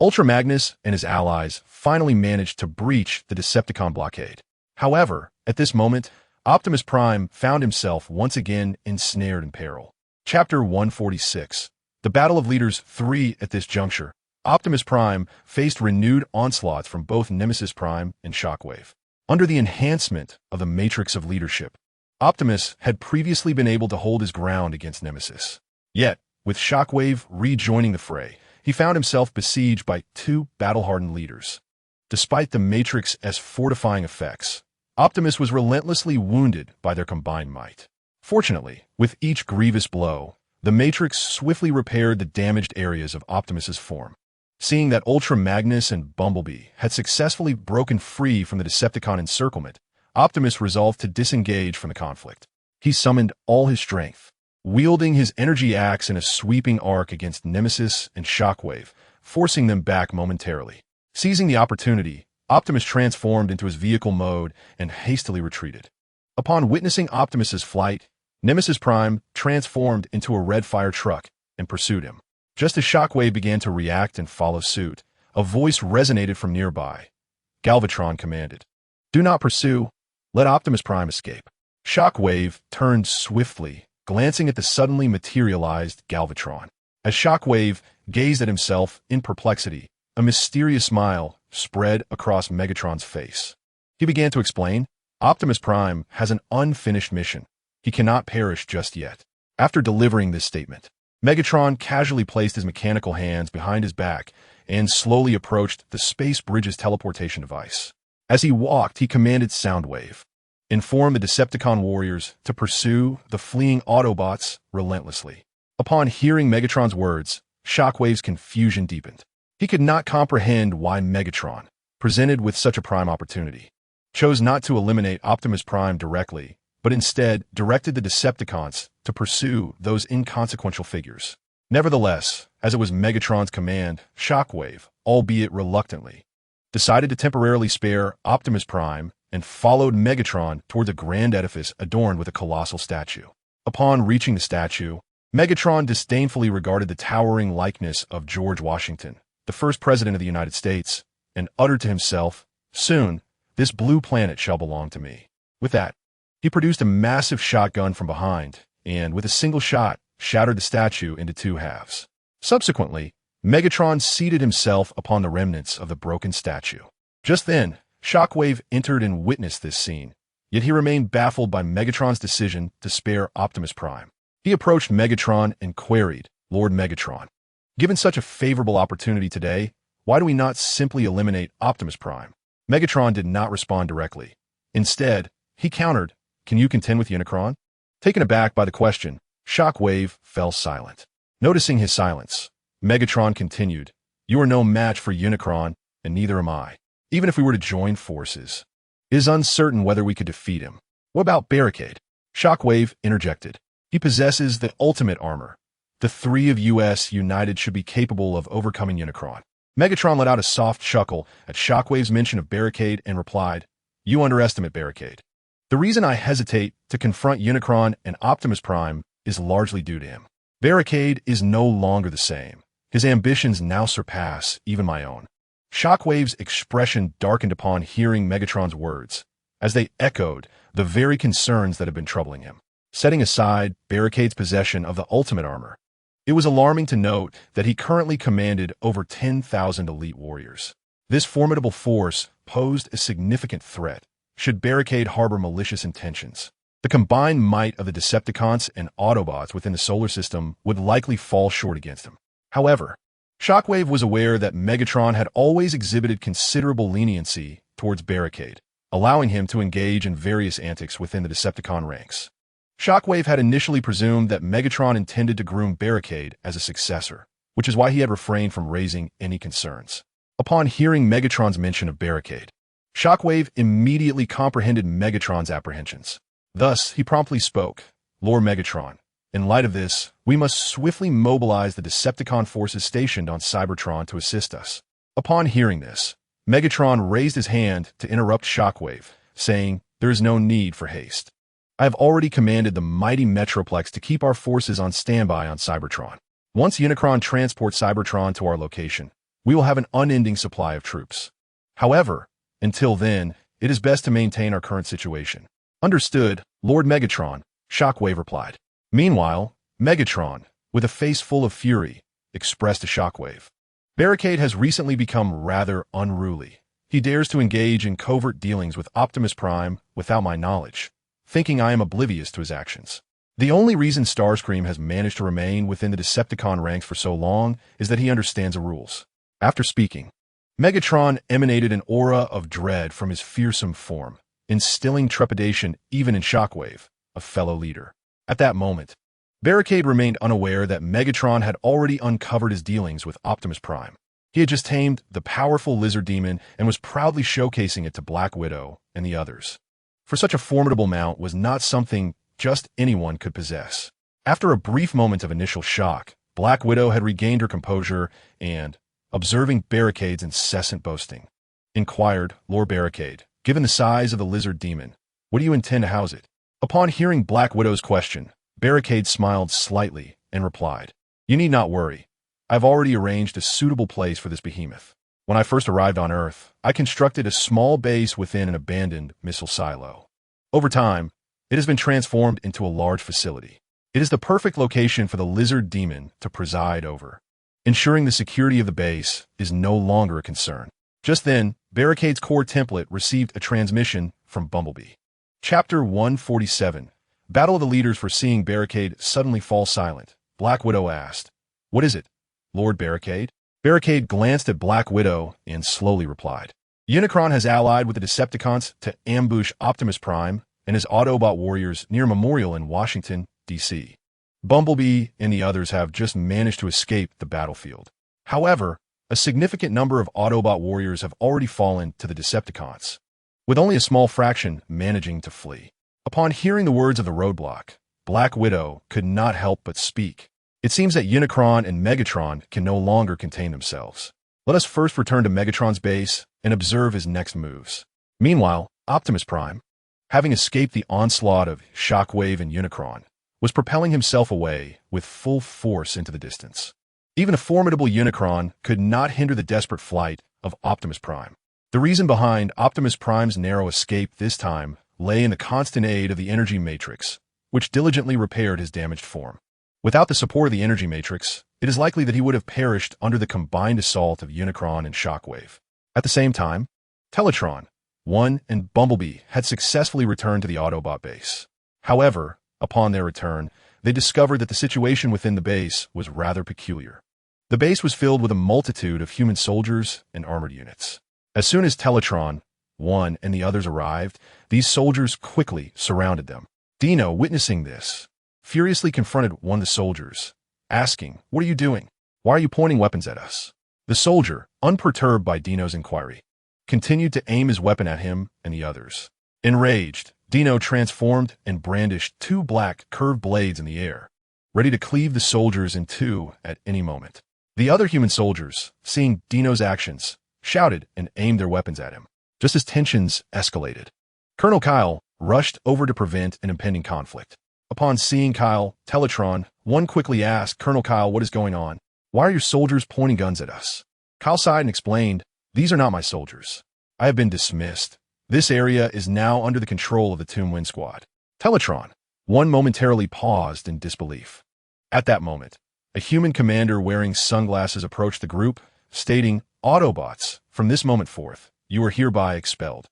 Ultra Magnus and his allies finally managed to breach the Decepticon blockade. However, at this moment, Optimus Prime found himself once again ensnared in peril. Chapter 146. The Battle of Leaders 3. At this juncture, Optimus Prime faced renewed onslaughts from both Nemesis Prime and Shockwave. Under the enhancement of the Matrix of Leadership, Optimus had previously been able to hold his ground against Nemesis. Yet, with Shockwave rejoining the fray, he found himself besieged by two battle-hardened leaders. Despite the Matrix's fortifying effects, Optimus was relentlessly wounded by their combined might. Fortunately, with each grievous blow, the Matrix swiftly repaired the damaged areas of Optimus's form. Seeing that Ultra Magnus and Bumblebee had successfully broken free from the Decepticon encirclement, Optimus resolved to disengage from the conflict. He summoned all his strength, wielding his energy axe in a sweeping arc against Nemesis and Shockwave, forcing them back momentarily. Seizing the opportunity, Optimus transformed into his vehicle mode and hastily retreated. Upon witnessing Optimus's flight, Nemesis Prime transformed into a red fire truck and pursued him. Just as Shockwave began to react and follow suit, a voice resonated from nearby. Galvatron commanded, "Do not pursue. Let Optimus Prime escape." Shockwave turned swiftly, glancing at the suddenly materialized Galvatron. As Shockwave gazed at himself in perplexity, a mysterious smile spread across Megatron's face. He began to explain, "Optimus Prime has an unfinished mission. He cannot perish just yet." After delivering this statement, Megatron casually placed his mechanical hands behind his back and slowly approached the Space Bridge's teleportation device. As he walked, he commanded Soundwave, "Inform the Decepticon warriors to pursue the fleeing Autobots relentlessly." Upon hearing Megatron's words, Shockwave's confusion deepened. He could not comprehend why Megatron, presented with such a prime opportunity, chose not to eliminate Optimus Prime directly, but instead directed the Decepticons to pursue those inconsequential figures. Nevertheless, as it was Megatron's command, Shockwave, albeit reluctantly, decided to temporarily spare Optimus Prime and followed Megatron toward a grand edifice adorned with a colossal statue. Upon reaching the statue, Megatron disdainfully regarded the towering likeness of George Washington, the first president of the United States, and uttered to himself, "Soon, this blue planet shall belong to me." With that, he produced a massive shotgun from behind, and with a single shot, shattered the statue into two halves. Subsequently, Megatron seated himself upon the remnants of the broken statue. Just then, Shockwave entered and witnessed this scene, yet he remained baffled by Megatron's decision to spare Optimus Prime. He approached Megatron and queried, "Lord Megatron, given such a favorable opportunity today, why do we not simply eliminate Optimus Prime?" Megatron did not respond directly. Instead, he countered, "Can you contend with Unicron?" Taken aback by the question, Shockwave fell silent. Noticing his silence, Megatron continued, "You are no match for Unicron, and neither am I. Even if we were to join forces, it is uncertain whether we could defeat him." "What about Barricade?" Shockwave interjected. "He possesses the ultimate armor. The three of US united should be capable of overcoming Unicron." Megatron let out a soft chuckle at Shockwave's mention of Barricade and replied, "You underestimate Barricade. The reason I hesitate to confront Unicron and Optimus Prime is largely due to him. Barricade is no longer the same. His ambitions now surpass even my own." Shockwave's expression darkened upon hearing Megatron's words, as they echoed the very concerns that had been troubling him. Setting aside Barricade's possession of the ultimate armor, it was alarming to note that he currently commanded over 10,000 elite warriors. This formidable force posed a significant threat should Barricade harbor malicious intentions. The combined might of the Decepticons and Autobots within the solar system would likely fall short against him. However, Shockwave was aware that Megatron had always exhibited considerable leniency towards Barricade, allowing him to engage in various antics within the Decepticon ranks. Shockwave had initially presumed that Megatron intended to groom Barricade as a successor, which is why he had refrained from raising any concerns. Upon hearing Megatron's mention of Barricade, Shockwave immediately comprehended Megatron's apprehensions. Thus, he promptly spoke, "Lord Megatron, in light of this, we must swiftly mobilize the Decepticon forces stationed on Cybertron to assist us." Upon hearing this, Megatron raised his hand to interrupt Shockwave, saying, "There is no need for haste. I have already commanded the mighty Metroplex to keep our forces on standby on Cybertron. Once Unicron transports Cybertron to our location, we will have an unending supply of troops. However, until then, it is best to maintain our current situation." "Understood, Lord Megatron," Shockwave replied. Meanwhile, Megatron, with a face full of fury, expressed to Shockwave, "Barricade has recently become rather unruly. He dares to engage in covert dealings with Optimus Prime without my knowledge, thinking I am oblivious to his actions. The only reason Starscream has managed to remain within the Decepticon ranks for so long is that he understands the rules." After speaking, Megatron emanated an aura of dread from his fearsome form, instilling trepidation even in Shockwave, a fellow leader. At that moment, Barricade remained unaware that Megatron had already uncovered his dealings with Optimus Prime. He had just tamed the powerful lizard demon and was proudly showcasing it to Black Widow and the others. For such a formidable mount was not something just anyone could possess. After a brief moment of initial shock, Black Widow had regained her composure and, observing Barricade's incessant boasting, inquired Lord Barricade. Given the size of the lizard demon, what do you intend to house it? Upon hearing Black Widow's question, Barricade smiled slightly and replied, You need not worry. I've already arranged a suitable place for this behemoth. When I first arrived on Earth, I constructed a small base within an abandoned missile silo. Over time, it has been transformed into a large facility. It is the perfect location for the lizard demon to preside over. Ensuring the security of the base is no longer a concern. Just then, Barricade's core template received a transmission from Bumblebee. Chapter 147. Battle of the Leaders. Foreseeing Barricade suddenly fall silent, Black Widow asked, What is it, Lord Barricade? Barricade glanced at Black Widow and slowly replied, Unicron has allied with the Decepticons to ambush Optimus Prime and his Autobot warriors near Memorial in Washington, D.C. Bumblebee and the others have just managed to escape the battlefield. However, a significant number of Autobot warriors have already fallen to the Decepticons, with only a small fraction managing to flee. Upon hearing the words of the roadblock, Black Widow could not help but speak. It seems that Unicron and Megatron can no longer contain themselves. Let us first return to Megatron's base and observe his next moves. Meanwhile, Optimus Prime, having escaped the onslaught of Shockwave and Unicron, was propelling himself away with full force into the distance. Even a formidable Unicron could not hinder the desperate flight of Optimus Prime. The reason behind Optimus Prime's narrow escape this time lay in the constant aid of the energy matrix, which diligently repaired his damaged form. Without the support of the energy matrix, it is likely that he would have perished under the combined assault of Unicron and Shockwave. At the same time, Teletron, One, and Bumblebee had successfully returned to the Autobot base. However, upon their return, they discovered that the situation within the base was rather peculiar. The base was filled with a multitude of human soldiers and armored units. As soon as Teletron, One, and the others arrived, these soldiers quickly surrounded them. Dino, witnessing this, furiously confronted one of the soldiers, asking, What are you doing? Why are you pointing weapons at us? The soldier, unperturbed by Dino's inquiry, continued to aim his weapon at him and the others. Enraged, Dino transformed and brandished two black, curved blades in the air, ready to cleave the soldiers in two at any moment. The other human soldiers, seeing Dino's actions, shouted and aimed their weapons at him, just as tensions escalated. Colonel Kyle rushed over to prevent an impending conflict. Upon seeing Kyle, Teletron, One quickly asked Colonel Kyle what is going on. Why are your soldiers pointing guns at us? Kyle sighed and explained, These are not my soldiers. I have been dismissed. This area is now under the control of the Tomb Wind Squad. Teletron, One momentarily paused in disbelief. At that moment, a human commander wearing sunglasses approached the group, stating, Autobots, from this moment forth, you are hereby expelled.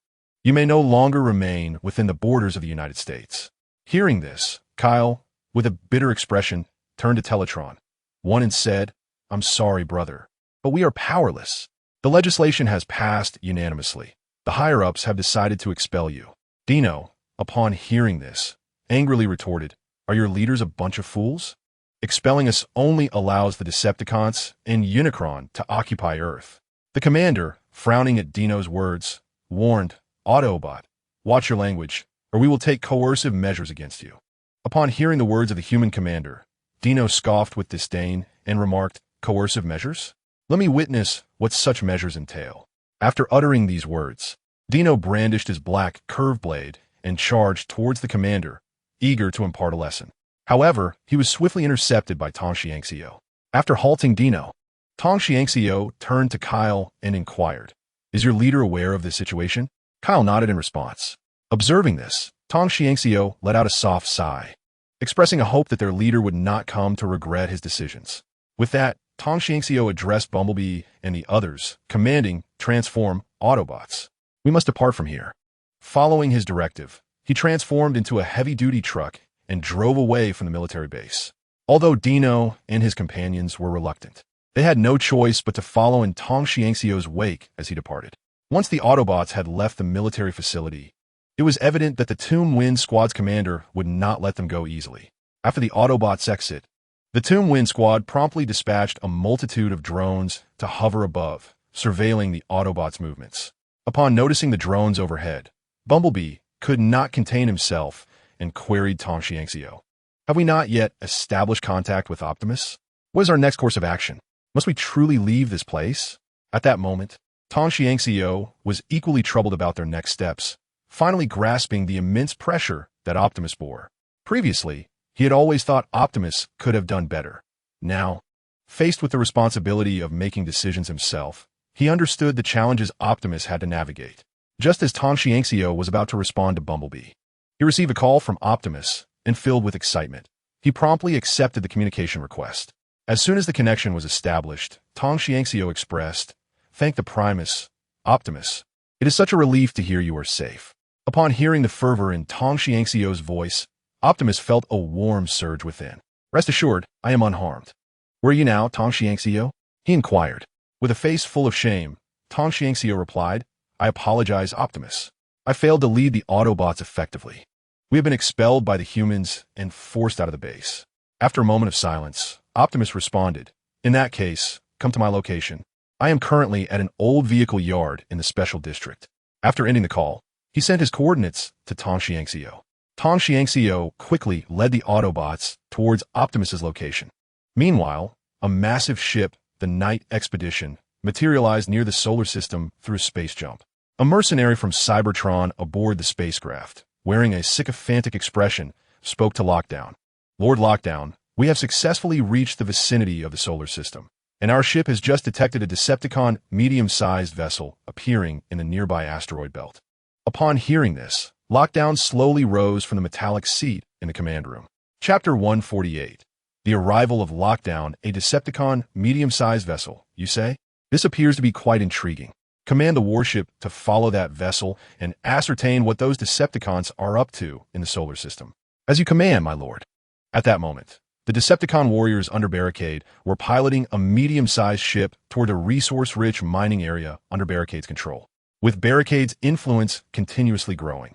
You may no longer remain within the borders of the United States. Hearing this, Kyle, with a bitter expression, turned to Teletron, One, and said, I'm sorry, brother, but we are powerless. The legislation has passed unanimously. The higher-ups have decided to expel you. Dino, upon hearing this, angrily retorted, Are your leaders a bunch of fools? Expelling us only allows the Decepticons and Unicron to occupy Earth. The commander, frowning at Dino's words, warned, Autobot, watch your language, or we will take coercive measures against you. Upon hearing the words of the human commander, Dino scoffed with disdain and remarked, Coercive measures? Let me witness what such measures entail. After uttering these words, Dino brandished his black curved blade and charged towards the commander, eager to impart a lesson. However, he was swiftly intercepted by Tong Xiangxiu. After halting Dino, Tong Xiangxiu turned to Kyle and inquired, Is your leader aware of this situation? Kyle nodded in response. Observing this, Tong Xiangxiu let out a soft sigh, expressing a hope that their leader would not come to regret his decisions. With that, Tong Xiangxiu addressed Bumblebee and the others, commanding, Transform, Autobots. We must depart from here. Following his directive, he transformed into a heavy-duty truck and drove away from the military base. Although Dino and his companions were reluctant, they had no choice but to follow in Tong Xiangxiu's wake as he departed. Once the Autobots had left the military facility, it was evident that the Tomb Wind Squad's commander would not let them go easily. After the Autobots' exit, the Tomb Wind Squad promptly dispatched a multitude of drones to hover above, surveilling the Autobots' movements. Upon noticing the drones overhead, Bumblebee could not contain himself and queried Tong Xiangxiu, Have we not yet established contact with Optimus? What is our next course of action? Must we truly leave this place? At that moment, Tong Xiangxiu was equally troubled about their next steps, finally grasping the immense pressure that Optimus bore. Previously, he had always thought Optimus could have done better. Now, faced with the responsibility of making decisions himself, he understood the challenges Optimus had to navigate. Just as Tong Xiangxiu was about to respond to Bumblebee, he received a call from Optimus, and filled with excitement, he promptly accepted the communication request. As soon as the connection was established, Tong Xiangxiu expressed, "Thank the Primus, Optimus. It is such a relief to hear you are safe." Upon hearing the fervor in Tong Xiangxiu's voice, Optimus felt a warm surge within. "Rest assured, I am unharmed." "Where are you now, Tong Xiangxiu?" he inquired. With a face full of shame, Tong Xiangxiu replied, "I apologize, Optimus. I failed to lead the Autobots effectively. We have been expelled by the humans and forced out of the base." After a moment of silence, Optimus responded, "In that case, come to my location. I am currently at an old vehicle yard in the Special District." After ending the call, he sent his coordinates to Tong Xiangxiu. Tong Xiangxiu quickly led the Autobots towards Optimus's location. Meanwhile, a massive ship, the Night Expedition, materialized near the solar system through a space jump. A mercenary from Cybertron aboard the spacecraft, wearing a sycophantic expression, spoke to Lockdown. "Lord Lockdown, we have successfully reached the vicinity of the solar system, and our ship has just detected a Decepticon medium-sized vessel appearing in the nearby asteroid belt." Upon hearing this, Lockdown slowly rose from the metallic seat in the command room. Chapter 148. The arrival of Lockdown, a Decepticon medium-sized vessel, you say? This appears to be quite intriguing. Command the warship to follow that vessel and ascertain what those Decepticons are up to in the solar system. As you command, my lord. At that moment, the Decepticon warriors under Barricade were piloting a medium-sized ship toward a resource-rich mining area under Barricade's control, with Barricade's influence continuously growing.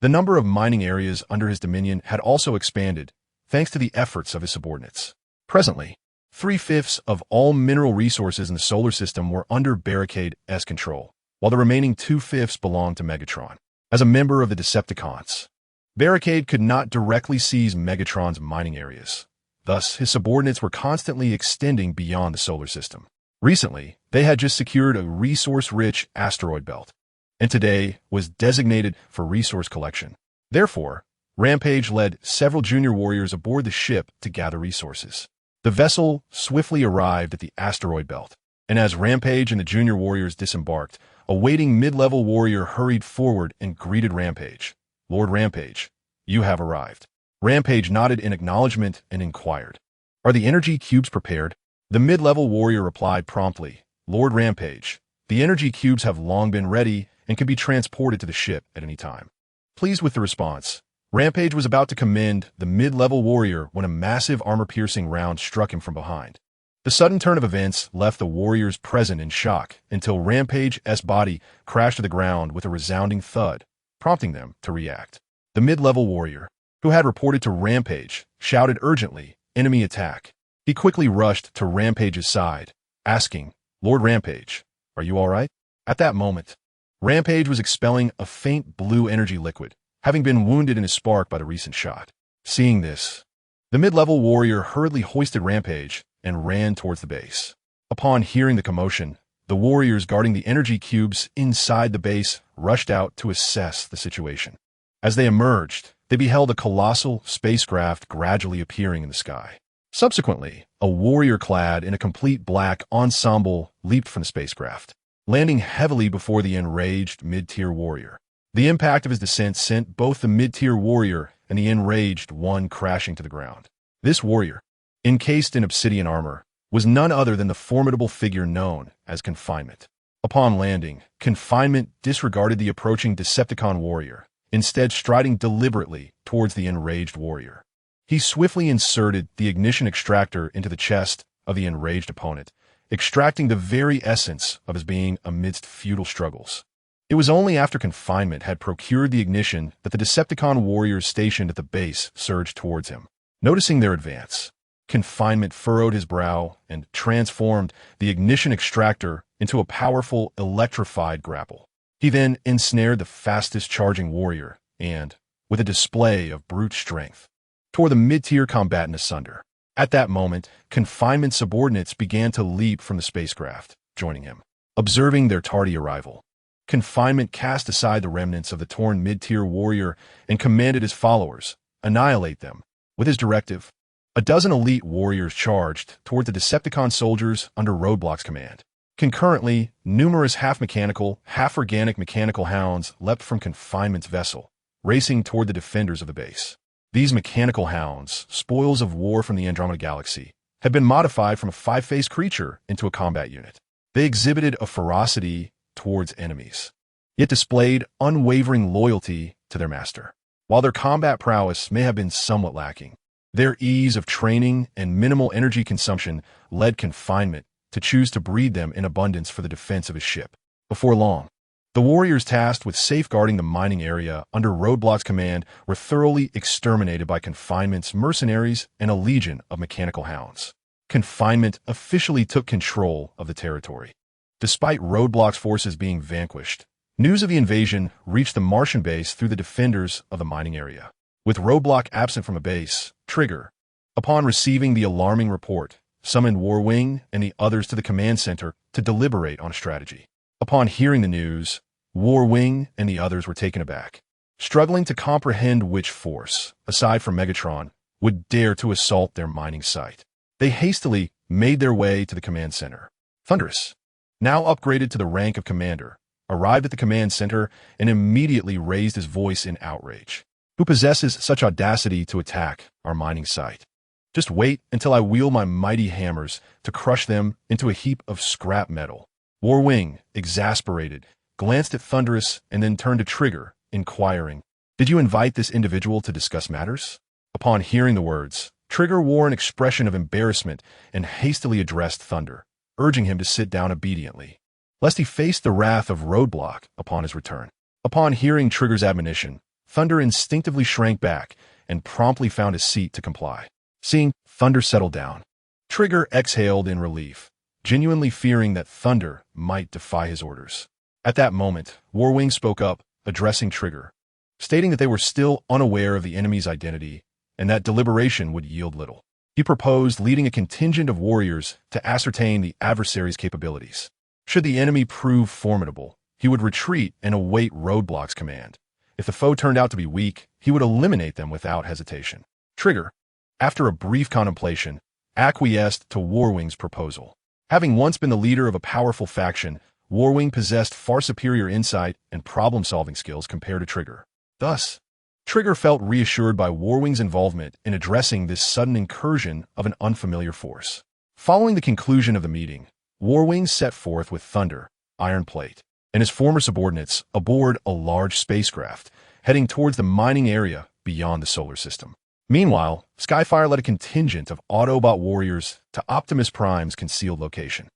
The number of mining areas under his dominion had also expanded, thanks to the efforts of his subordinates. Presently, 3/5 of all mineral resources in the solar system were under Barricade's control, while the remaining 2/5 belonged to Megatron. As a member of the Decepticons, Barricade could not directly seize Megatron's mining areas. Thus, his subordinates were constantly extending beyond the solar system. Recently, they had just secured a resource-rich asteroid belt, and today was designated for resource collection. Therefore, Rampage led several junior warriors aboard the ship to gather resources. The vessel swiftly arrived at the asteroid belt, and as Rampage and the junior warriors disembarked, a waiting mid-level warrior hurried forward and greeted Rampage. "Lord Rampage, you have arrived." Rampage nodded in acknowledgement and inquired, "Are the energy cubes prepared?" The mid-level warrior replied promptly, "Lord Rampage, the energy cubes have long been ready and can be transported to the ship at any time." Pleased with the response, Rampage was about to commend the mid-level warrior when a massive armor-piercing round struck him from behind. The sudden turn of events left the warriors present in shock until Rampage's body crashed to the ground with a resounding thud, prompting them to react. The mid-level warrior, who had reported to Rampage, shouted urgently, "Enemy attack." He quickly rushed to Rampage's side, asking, "Lord Rampage, are you all right?" At that moment, Rampage was expelling a faint blue energy liquid, having been wounded in his spark by the recent shot. Seeing this, the mid-level warrior hurriedly hoisted Rampage and ran towards the base. Upon hearing the commotion, the warriors guarding the energy cubes inside the base rushed out to assess the situation. As they emerged, they beheld a colossal spacecraft gradually appearing in the sky. Subsequently, a warrior clad in a complete black ensemble leaped from the spacecraft, landing heavily before the enraged mid-tier warrior. The impact of his descent sent both the mid-tier warrior and the enraged one crashing to the ground. This warrior, encased in obsidian armor, was none other than the formidable figure known as Confinement. Upon landing, Confinement disregarded the approaching Decepticon warrior, instead striding deliberately towards the enraged warrior. He swiftly inserted the ignition extractor into the chest of the enraged opponent, extracting the very essence of his being amidst futile struggles. It was only after Confinement had procured the ignition that the Decepticon warriors stationed at the base surged towards him. Noticing their advance, Confinement furrowed his brow and transformed the ignition extractor into a powerful electrified grapple. He then ensnared the fastest charging warrior and, with a display of brute strength, tore the mid-tier combatant asunder. At that moment, Confinement's subordinates began to leap from the spacecraft, joining him. observing their tardy arrival. Confinement cast aside the remnants of the torn mid-tier warrior and commanded his followers, annihilate them. With his directive, a dozen elite warriors charged toward the Decepticon soldiers under Roadblock's command. Concurrently, numerous half-mechanical, half-organic mechanical hounds leapt from Confinement's vessel, racing toward the defenders of the base. These mechanical hounds, spoils of war from the Andromeda Galaxy, had been modified from a five-faced creature into a combat unit. They exhibited a ferocity towards enemies, yet displayed unwavering loyalty to their master. While their combat prowess may have been somewhat lacking, their ease of training and minimal energy consumption led Confinement to choose to breed them in abundance for the defense of his ship. Before long, the warriors tasked with safeguarding the mining area under Roadblock's command were thoroughly exterminated by Confinement's mercenaries and a legion of mechanical hounds. Confinement officially took control of the territory. Despite Roadblock's forces being vanquished, news of the invasion reached the Martian base through the defenders of the mining area. With Roadblock absent from a base, Trigger, upon receiving the alarming report, summoned Warwing and the others to the command center to deliberate on a strategy. Upon hearing the news, Warwing and the others were taken aback, struggling to comprehend which force, aside from Megatron, would dare to assault their mining site. They hastily made their way to the command center. Thunderous, now upgraded to the rank of commander, arrived at the command center and immediately raised his voice in outrage. Who possesses such audacity to attack our mining site? Just wait until I wield my mighty hammers to crush them into a heap of scrap metal. Warwing, exasperated, glanced at Thunderous and then turned to Trigger, inquiring, "Did you invite this individual to discuss matters?" Upon hearing the words, Trigger wore an expression of embarrassment and hastily addressed Thunder, urging him to sit down obediently, lest he face the wrath of Roadblock upon his return. Upon hearing Trigger's admonition, Thunder instinctively shrank back and promptly found a seat to comply. Seeing Thunder settle down, Trigger exhaled in relief, genuinely fearing that Thunder might defy his orders. At that moment, Warwing spoke up, addressing Trigger, stating that they were still unaware of the enemy's identity and that deliberation would yield little. He proposed leading a contingent of warriors to ascertain the adversary's capabilities. Should the enemy prove formidable, he would retreat and await Roadblock's command. If the foe turned out to be weak, he would eliminate them without hesitation. Trigger, after a brief contemplation, acquiesced to Warwing's proposal. Having once been the leader of a powerful faction, Warwing possessed far superior insight and problem-solving skills compared to Trigger. Thus, Trigger felt reassured by Warwing's involvement in addressing this sudden incursion of an unfamiliar force. Following the conclusion of the meeting, Warwing set forth with Thunder, Iron Plate, and his former subordinates aboard a large spacecraft, heading towards the mining area beyond the solar system. Meanwhile, Skyfire led a contingent of Autobot warriors to Optimus Prime's concealed location.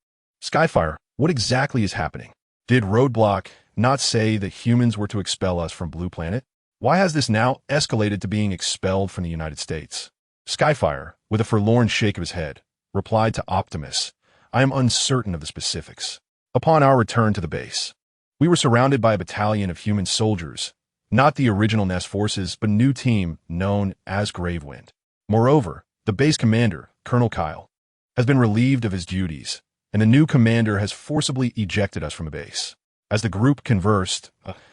Skyfire, what exactly is happening? Did Roadblock not say that humans were to expel us from Blue Planet? Why has this now escalated to being expelled from the United States? Skyfire, with a forlorn shake of his head, replied to Optimus, "I am uncertain of the specifics. Upon our return to the base, we were surrounded by a battalion of human soldiers, not the original Nest forces, but a new team known as Gravewind. Moreover, the base commander, Colonel Kyle, has been relieved of his duties, and the new commander has forcibly ejected us from the base." As the group conversed,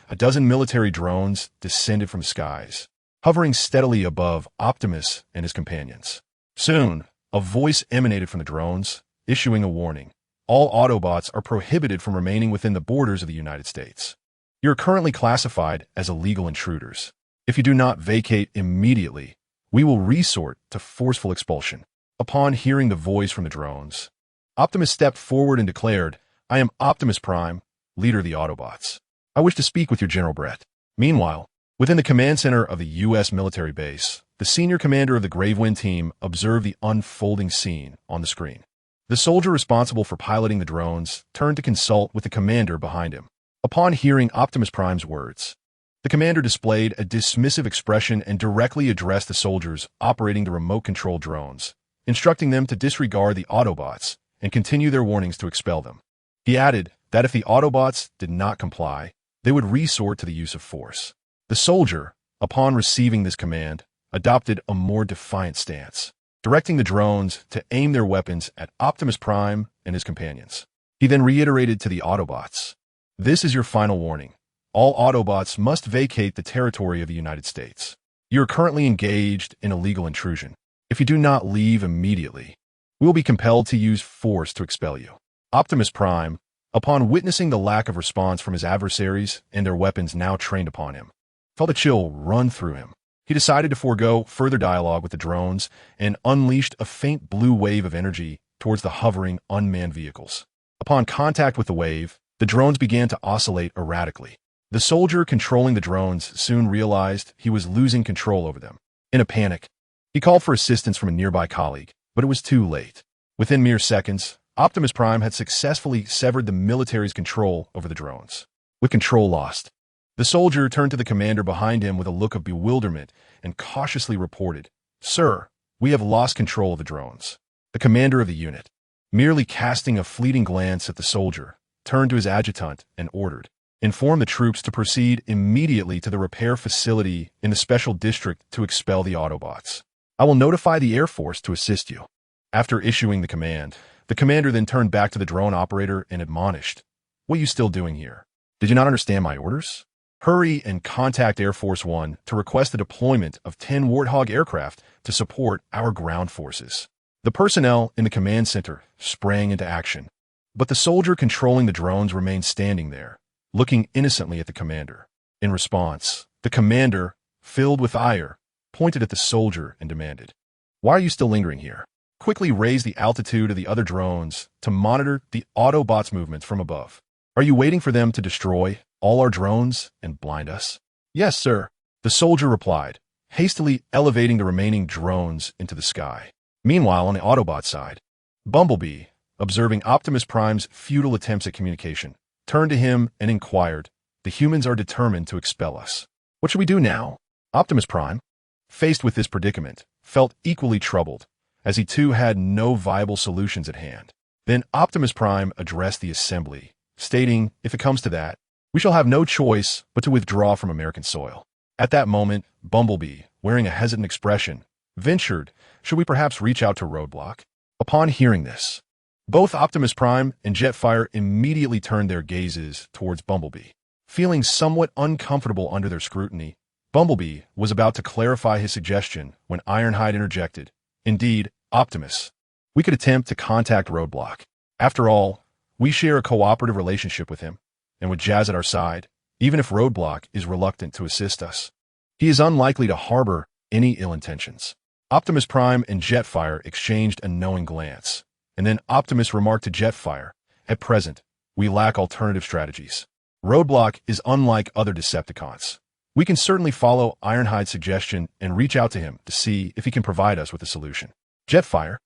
a dozen military drones descended from the skies, hovering steadily above Optimus and his companions. Soon, a voice emanated from the drones, issuing a warning. All Autobots are prohibited from remaining within the borders of the United States. You are currently classified as illegal intruders. If you do not vacate immediately, we will resort to forceful expulsion. Upon hearing the voice from the drones, Optimus stepped forward and declared, "I am Optimus Prime, leader of the Autobots. I wish to speak with your General Brett." Meanwhile, within the command center of the U.S. military base, the senior commander of the Gravewind team observed the unfolding scene on the screen. The soldier responsible for piloting the drones turned to consult with the commander behind him. Upon hearing Optimus Prime's words, the commander displayed a dismissive expression and directly addressed the soldiers operating the remote-controlled drones, instructing them to disregard the Autobots and continue their warnings to expel them. He added that if the Autobots did not comply, they would resort to the use of force. The soldier, upon receiving this command, adopted a more defiant stance, directing the drones to aim their weapons at Optimus Prime and his companions. He then reiterated to the Autobots, "This is your final warning. All Autobots must vacate the territory of the United States. You are currently engaged in illegal intrusion. If you do not leave immediately, we will be compelled to use force to expel you." Optimus Prime, upon witnessing the lack of response from his adversaries and their weapons now trained upon him, felt a chill run through him. He decided to forego further dialogue with the drones and unleashed a faint blue wave of energy towards the hovering, unmanned vehicles. Upon contact with the wave, the drones began to oscillate erratically. The soldier controlling the drones soon realized he was losing control over them. In a panic, he called for assistance from a nearby colleague, but it was too late. Within mere seconds, Optimus Prime had successfully severed the military's control over the drones. With control lost, the soldier turned to the commander behind him with a look of bewilderment and cautiously reported, "Sir, we have lost control of the drones." The commander of the unit, merely casting a fleeting glance at the soldier, turned to his adjutant and ordered, "Inform the troops to proceed immediately to the repair facility in the special district to expel the Autobots. I will notify the Air Force to assist you." After issuing the command, the commander then turned back to the drone operator and admonished, "What are you still doing here? Did you not understand my orders? Hurry and contact Air Force One to request the deployment of 10 Warthog aircraft to support our ground forces." The personnel in the command center sprang into action, but the soldier controlling the drones remained standing there, looking innocently at the commander. In response, the commander, filled with ire, pointed at the soldier and demanded, "Why are you still lingering here? Quickly raise the altitude of the other drones to monitor the Autobots' movements from above. Are you waiting for them to destroy all our drones and blind us?" "Yes, sir," the soldier replied, hastily elevating the remaining drones into the sky. Meanwhile, on the Autobot side, Bumblebee, observing Optimus Prime's futile attempts at communication, turned to him and inquired, "The humans are determined to expel us. What should we do now?" Optimus Prime, faced with this predicament, felt equally troubled, as he too had no viable solutions at hand. Then Optimus Prime addressed the assembly, stating, "If it comes to that, we shall have no choice but to withdraw from American soil." At that moment, Bumblebee, wearing a hesitant expression, ventured, "Should we perhaps reach out to Roadblock?" Upon hearing this, both Optimus Prime and Jetfire immediately turned their gazes towards Bumblebee. Feeling somewhat uncomfortable under their scrutiny, Bumblebee was about to clarify his suggestion when Ironhide interjected, "Indeed, Optimus, we could attempt to contact Roadblock. After all, we share a cooperative relationship with him, and with Jazz at our side, even if Roadblock is reluctant to assist us, he is unlikely to harbor any ill intentions." Optimus Prime and Jetfire exchanged a knowing glance, and then Optimus remarked to Jetfire, "At present, we lack alternative strategies. Roadblock is unlike other Decepticons. We can certainly follow Ironhide's suggestion and reach out to him to see if he can provide us with a solution." Jetfire,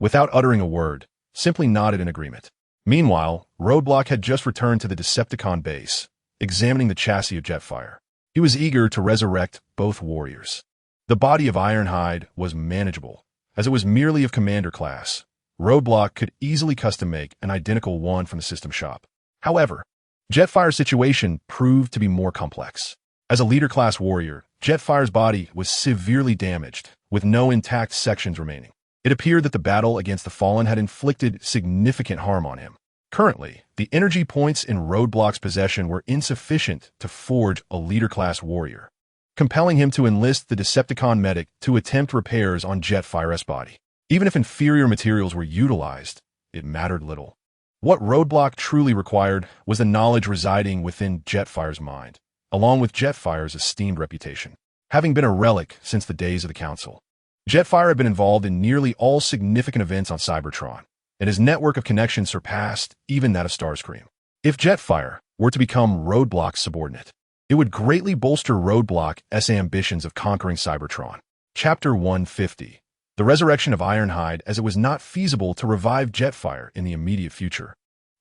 without uttering a word, simply nodded in agreement. Meanwhile, Roadblock had just returned to the Decepticon base, examining the chassis of Jetfire. He was eager to resurrect both warriors. The body of Ironhide was manageable, as it was merely of commander class. Roadblock could easily custom-make an identical one from the system shop. However, Jetfire's situation proved to be more complex. As a leader-class warrior, Jetfire's body was severely damaged, with no intact sections remaining. It appeared that the battle against the Fallen had inflicted significant harm on him. Currently, the energy points in Roadblock's possession were insufficient to forge a leader-class warrior, compelling him to enlist the Decepticon medic to attempt repairs on Jetfire's body. Even if inferior materials were utilized, it mattered little. What Roadblock truly required was the knowledge residing within Jetfire's mind, along with Jetfire's esteemed reputation. Having been a relic since the days of the Council, Jetfire had been involved in nearly all significant events on Cybertron, and his network of connections surpassed even that of Starscream. If Jetfire were to become Roadblock's subordinate, it would greatly bolster Roadblock's ambitions of conquering Cybertron. Chapter 150. The resurrection of Ironhide, as it was not feasible to revive Jetfire in the immediate future.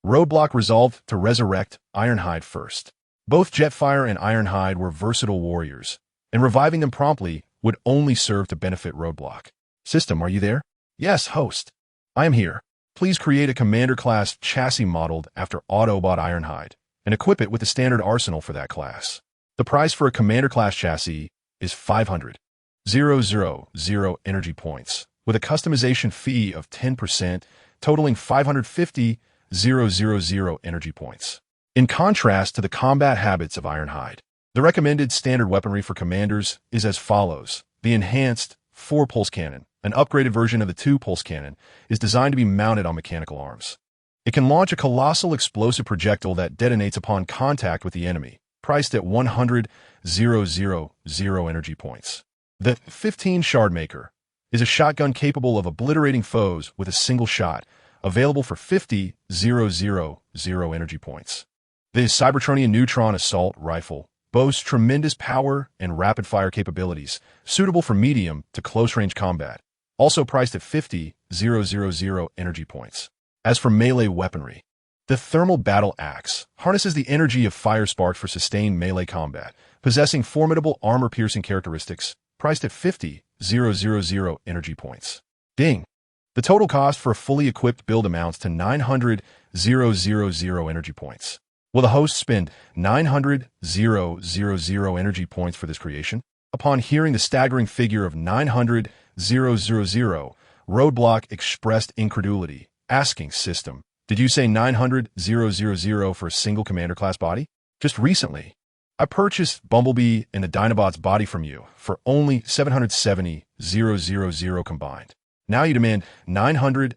Roadblock resolved to resurrect Ironhide first. Both Jetfire and Ironhide were versatile warriors, and reviving them promptly would only serve to benefit Roadblock. "System, are you there?" "Yes, host. I am here. Please create a commander-class chassis modeled after Autobot Ironhide, and equip it with the standard arsenal for that class. The price for a commander-class chassis is 500,000 energy points, with a customization fee of 10%, totaling 550,000 energy points. In contrast to the combat habits of Ironhide, the recommended standard weaponry for commanders is as follows. The enhanced 4-pulse cannon, an upgraded version of the 2-pulse cannon, is designed to be mounted on mechanical arms. It can launch a colossal explosive projectile that detonates upon contact with the enemy, priced at 100 energy points. The 15 Shardmaker is a shotgun capable of obliterating foes with a single shot, available for 50 energy points. The Cybertronian Neutron Assault Rifle boasts tremendous power and rapid-fire capabilities, suitable for medium to close-range combat, also priced at 50 energy points. As for melee weaponry, the Thermal Battle Axe harnesses the energy of fire sparks for sustained melee combat, possessing formidable armor-piercing characteristics, priced at 50 energy points. Ding! The total cost for a fully equipped build amounts to 900 energy points. Will the host spend 900 energy points for this creation? Upon hearing the staggering figure of 900 Roadblock expressed incredulity, asking system, "Did you say 900 for a single commander class body? Just recently, I purchased Bumblebee and the Dinobot's body from you for only 770 combined. Now you demand 900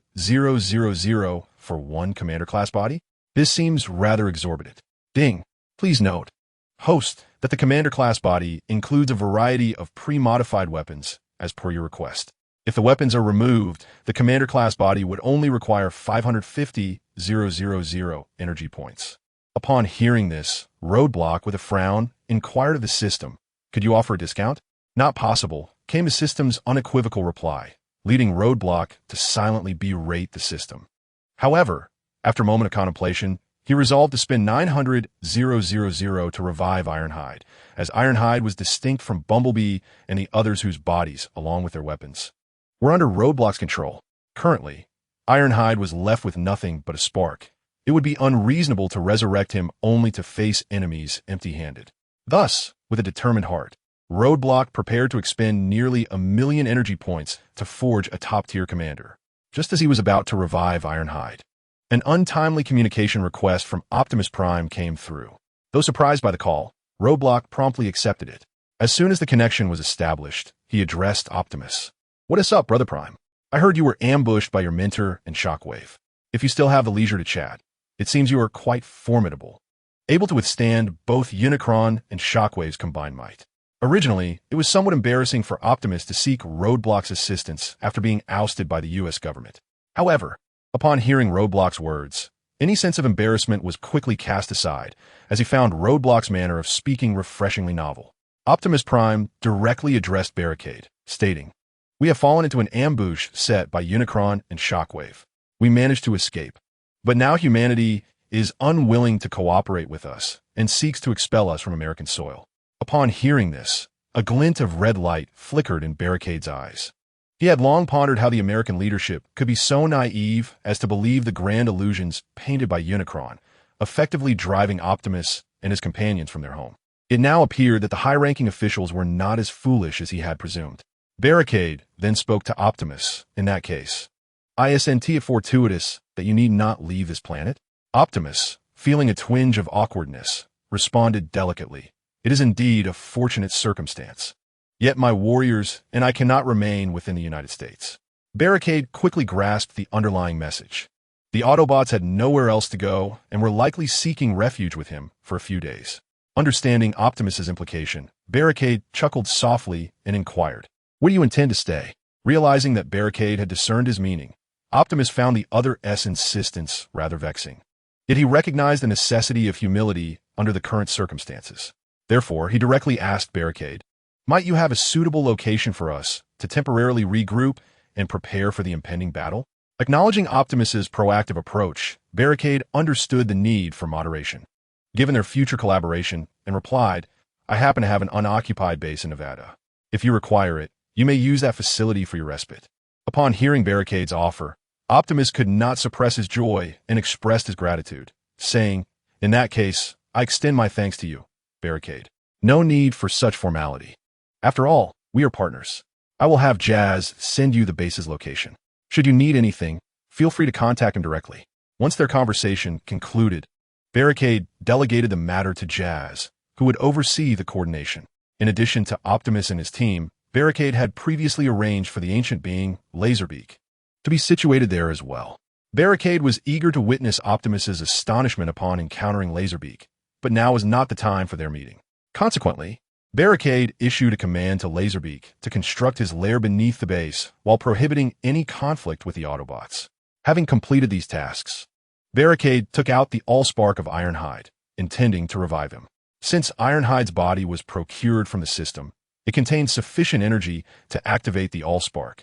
for one commander class body? This seems rather exorbitant." Ding. Please note, host, that the commander class body includes a variety of pre-modified weapons as per your request. If the weapons are removed, the commander class body would only require 550 energy points. Upon hearing this, Roadblock, with a frown, inquired of the system, "Could you offer a discount?" "Not possible," came the system's unequivocal reply, leading Roadblock to silently berate the system. However, after a moment of contemplation, he resolved to spend 900 to revive Ironhide, as Ironhide was distinct from Bumblebee and the others whose bodies, along with their weapons, were under Roadblock's control. Currently, Ironhide was left with nothing but a spark. It would be unreasonable to resurrect him only to face enemies empty-handed. Thus, with a determined heart, Roadblock prepared to expend nearly 1,000,000 energy points to forge a top-tier commander. Just as he was about to revive Ironhide, an untimely communication request from Optimus Prime came through. Though surprised by the call, Roadblock promptly accepted it. As soon as the connection was established, he addressed Optimus. "What is up, Brother Prime? I heard you were ambushed by your mentor and Shockwave. If you still have the leisure to chat, it seems you are quite formidable, able to withstand both Unicron and Shockwave's combined might." Originally, it was somewhat embarrassing for Optimus to seek Roadblock's assistance after being ousted by the U.S. government. However, upon hearing Roadblock's words, any sense of embarrassment was quickly cast aside, as he found Roadblock's manner of speaking refreshingly novel. Optimus Prime directly addressed Barricade, stating, "We have fallen into an ambush set by Unicron and Shockwave. We managed to escape, but now humanity is unwilling to cooperate with us and seeks to expel us from American soil." Upon hearing this, a glint of red light flickered in Barricade's eyes. He had long pondered how the American leadership could be so naive as to believe the grand illusions painted by Unicron, effectively driving Optimus and his companions from their home. It now appeared that the high-ranking officials were not as foolish as he had presumed. Barricade then spoke to Optimus. "In that case, isn't it fortuitous that you need not leave this planet?" Optimus, feeling a twinge of awkwardness, responded delicately, "It is indeed a fortunate circumstance. Yet my warriors and I cannot remain within the United States." Barricade quickly grasped the underlying message. The Autobots had nowhere else to go and were likely seeking refuge with him for a few days. Understanding Optimus's implication, Barricade chuckled softly and inquired, "Where do you intend to stay?" Realizing that Barricade had discerned his meaning, Optimus found the other's insistence rather vexing. Yet he recognized the necessity of humility under the current circumstances. Therefore, he directly asked Barricade, "Might you have a suitable location for us to temporarily regroup and prepare for the impending battle?" Acknowledging Optimus's proactive approach, Barricade understood the need for moderation, given their future collaboration, and replied, "I happen to have an unoccupied base in Nevada. If you require it, you may use that facility for your respite." Upon hearing Barricade's offer, Optimus could not suppress his joy and expressed his gratitude, saying, "In that case, I extend my thanks to you, Barricade. No need for such formality. After all, we are partners. I will have Jazz send you the base's location. Should you need anything, feel free to contact him directly." Once their conversation concluded, Barricade delegated the matter to Jazz, who would oversee the coordination. In addition to Optimus and his team, Barricade had previously arranged for the ancient being, Laserbeak, to be situated there as well. Barricade was eager to witness Optimus's astonishment upon encountering Laserbeak, but now was not the time for their meeting. Consequently, Barricade issued a command to Laserbeak to construct his lair beneath the base while prohibiting any conflict with the Autobots. Having completed these tasks, Barricade took out the AllSpark of Ironhide, intending to revive him. Since Ironhide's body was procured from the system, it contained sufficient energy to activate the AllSpark,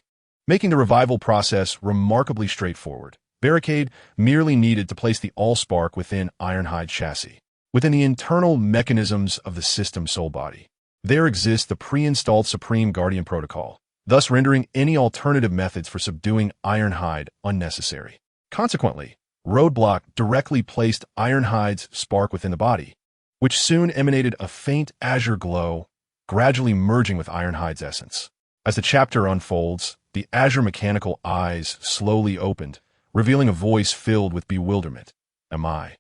making the revival process remarkably straightforward. Barricade merely needed to place the AllSpark within Ironhide's chassis, within the internal mechanisms of the system's soul body. There exists the pre-installed Supreme Guardian Protocol, thus rendering any alternative methods for subduing Ironhide unnecessary. Consequently, Roadblock directly placed Ironhide's spark within the body, which soon emanated a faint azure glow, gradually merging with Ironhide's essence. As the chapter unfolds, the azure mechanical eyes slowly opened, revealing a voice filled with bewilderment. Am I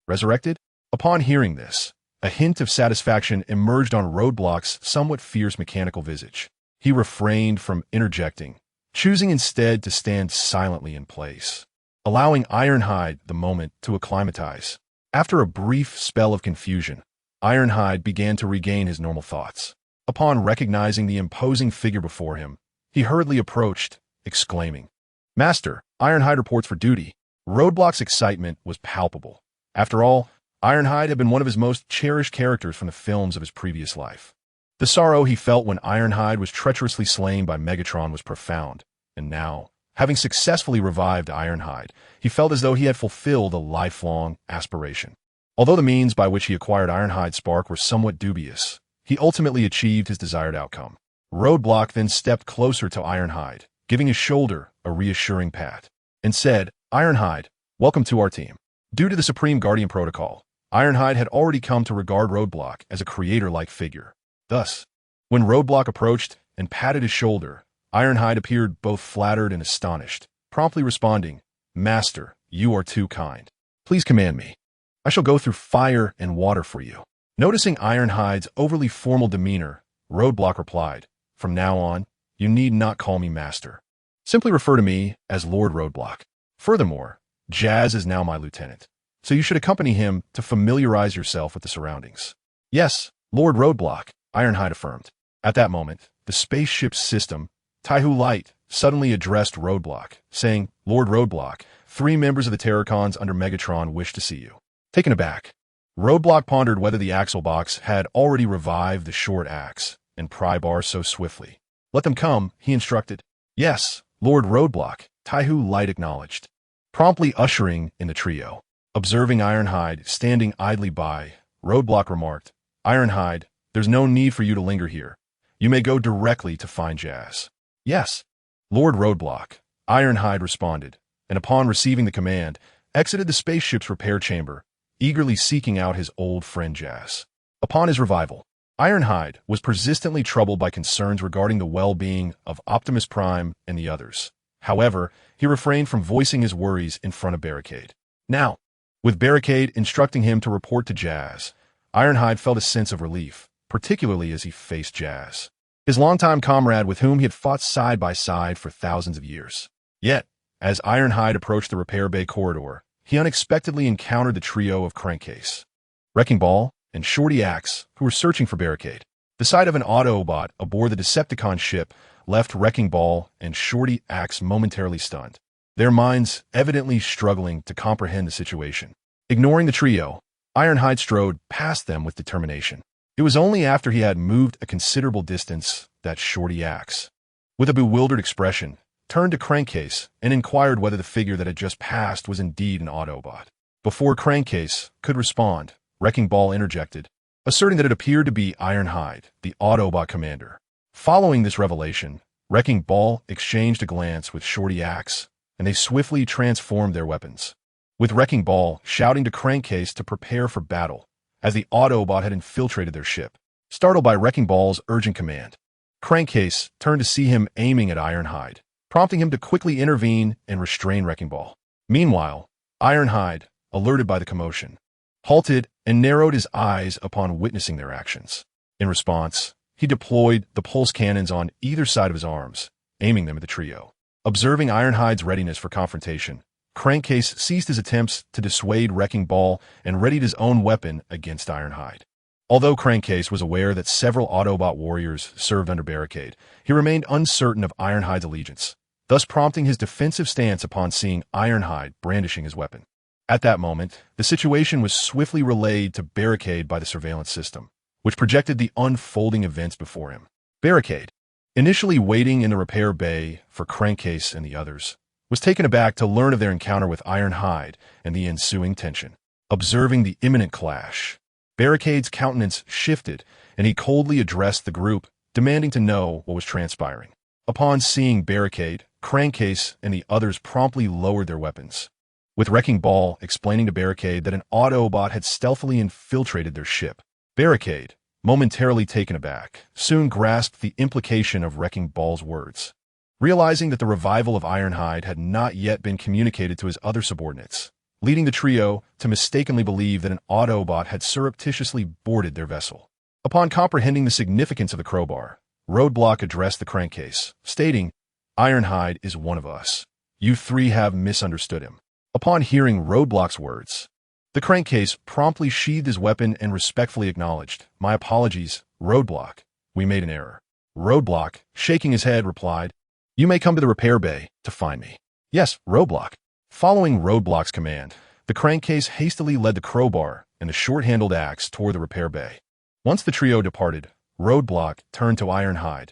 resurrected? Upon hearing this, a hint of satisfaction emerged on Roadblock's somewhat fierce mechanical visage. He refrained from interjecting, choosing instead to stand silently in place, allowing Ironhide the moment to acclimatize. After a brief spell of confusion, Ironhide began to regain his normal thoughts. Upon recognizing the imposing figure before him, he hurriedly approached, exclaiming, "Master, Ironhide reports for duty." Roadblock's excitement was palpable. After all, Ironhide had been one of his most cherished characters from the films of his previous life. The sorrow he felt when Ironhide was treacherously slain by Megatron was profound, and now, having successfully revived Ironhide, he felt as though he had fulfilled a lifelong aspiration. Although the means by which he acquired Ironhide's spark were somewhat dubious, he ultimately achieved his desired outcome. Roadblock then stepped closer to Ironhide, giving his shoulder a reassuring pat, and said, "Ironhide, welcome to our team." Due to the Supreme Guardian Protocol, Ironhide had already come to regard Roadblock as a creator-like figure. Thus, when Roadblock approached and patted his shoulder, Ironhide appeared both flattered and astonished, promptly responding, "Master, you are too kind. Please command me. I shall go through fire and water for you." Noticing Ironhide's overly formal demeanor, Roadblock replied, "From now on, you need not call me Master. Simply refer to me as Lord Roadblock. Furthermore, Jazz is now my lieutenant, so you should accompany him to familiarize yourself with the surroundings." "Yes, Lord Roadblock," Ironhide affirmed. At that moment, the spaceship's system, Taihu Light, suddenly addressed Roadblock, saying, "Lord Roadblock, 3 members of the Terrorcons under Megatron wish to see you." Taken aback, Roadblock pondered whether the Axle Box had already revived the short axe and pry bar so swiftly. "Let them come," he instructed. "Yes, Lord Roadblock," Taihu Light acknowledged, promptly ushering in the trio. Observing Ironhide standing idly by, Roadblock remarked, "Ironhide, there's no need for you to linger here. You may go directly to find Jazz." "Yes, Lord Roadblock," Ironhide responded, and upon receiving the command, exited the spaceship's repair chamber, eagerly seeking out his old friend Jazz. Upon his revival, Ironhide was persistently troubled by concerns regarding the well-being of Optimus Prime and the others. However, he refrained from voicing his worries in front of Barricade. Now, with Barricade instructing him to report to Jazz, Ironhide felt a sense of relief, particularly as he faced Jazz, his longtime comrade with whom he had fought side by side for thousands of years. Yet, as Ironhide approached the repair bay corridor, he unexpectedly encountered the trio of Crankcase, Wrecking Ball, and Shorty Axe, who were searching for Barricade. The sight of an Autobot aboard the Decepticon ship left Wrecking Ball and Shorty Axe momentarily stunned, their minds evidently struggling to comprehend the situation. Ignoring the trio, Ironhide strode past them with determination. It was only after he had moved a considerable distance that Shorty Axe, with a bewildered expression, turned to Crankcase and inquired whether the figure that had just passed was indeed an Autobot. Before Crankcase could respond, Wrecking Ball interjected, asserting that it appeared to be Ironhide, the Autobot commander. Following this revelation, Wrecking Ball exchanged a glance with Shorty Axe, and they swiftly transformed their weapons, with Wrecking Ball shouting to Crankcase to prepare for battle, as the Autobot had infiltrated their ship. Startled by Wrecking Ball's urgent command, Crankcase turned to see him aiming at Ironhide, prompting him to quickly intervene and restrain Wrecking Ball. Meanwhile, Ironhide, alerted by the commotion, halted and narrowed his eyes upon witnessing their actions. In response, he deployed the pulse cannons on either side of his arms, aiming them at the trio. Observing Ironhide's readiness for confrontation, Crankcase ceased his attempts to dissuade Wrecking Ball and readied his own weapon against Ironhide. Although Crankcase was aware that several Autobot warriors served under Barricade, he remained uncertain of Ironhide's allegiance, thus prompting his defensive stance upon seeing Ironhide brandishing his weapon. At that moment, the situation was swiftly relayed to Barricade by the surveillance system, which projected the unfolding events before him. Barricade, initially waiting in the repair bay for Crankcase and the others, was taken aback to learn of their encounter with Ironhide and the ensuing tension. Observing the imminent clash, Barricade's countenance shifted, and he coldly addressed the group, demanding to know what was transpiring. Upon seeing Barricade, Crankcase and the others promptly lowered their weapons, with Wrecking Ball explaining to Barricade that an Autobot had stealthily infiltrated their ship. Barricade, momentarily taken aback, soon grasped the implication of Wrecking Ball's words, realizing that the revival of Ironhide had not yet been communicated to his other subordinates, leading the trio to mistakenly believe that an Autobot had surreptitiously boarded their vessel. Upon comprehending the significance of the crowbar, Roadblock addressed the Crankcase, stating, "Ironhide is one of us. You three have misunderstood him." Upon hearing Roadblock's words, the Crankcase promptly sheathed his weapon and respectfully acknowledged, "My apologies, Roadblock. We made an error." Roadblock, shaking his head, replied, "You may come to the repair bay to find me." "Yes, Roadblock." Following Roadblock's command, the Crankcase hastily led the crowbar and the short-handled axe toward the repair bay. Once the trio departed, Roadblock turned to Ironhide.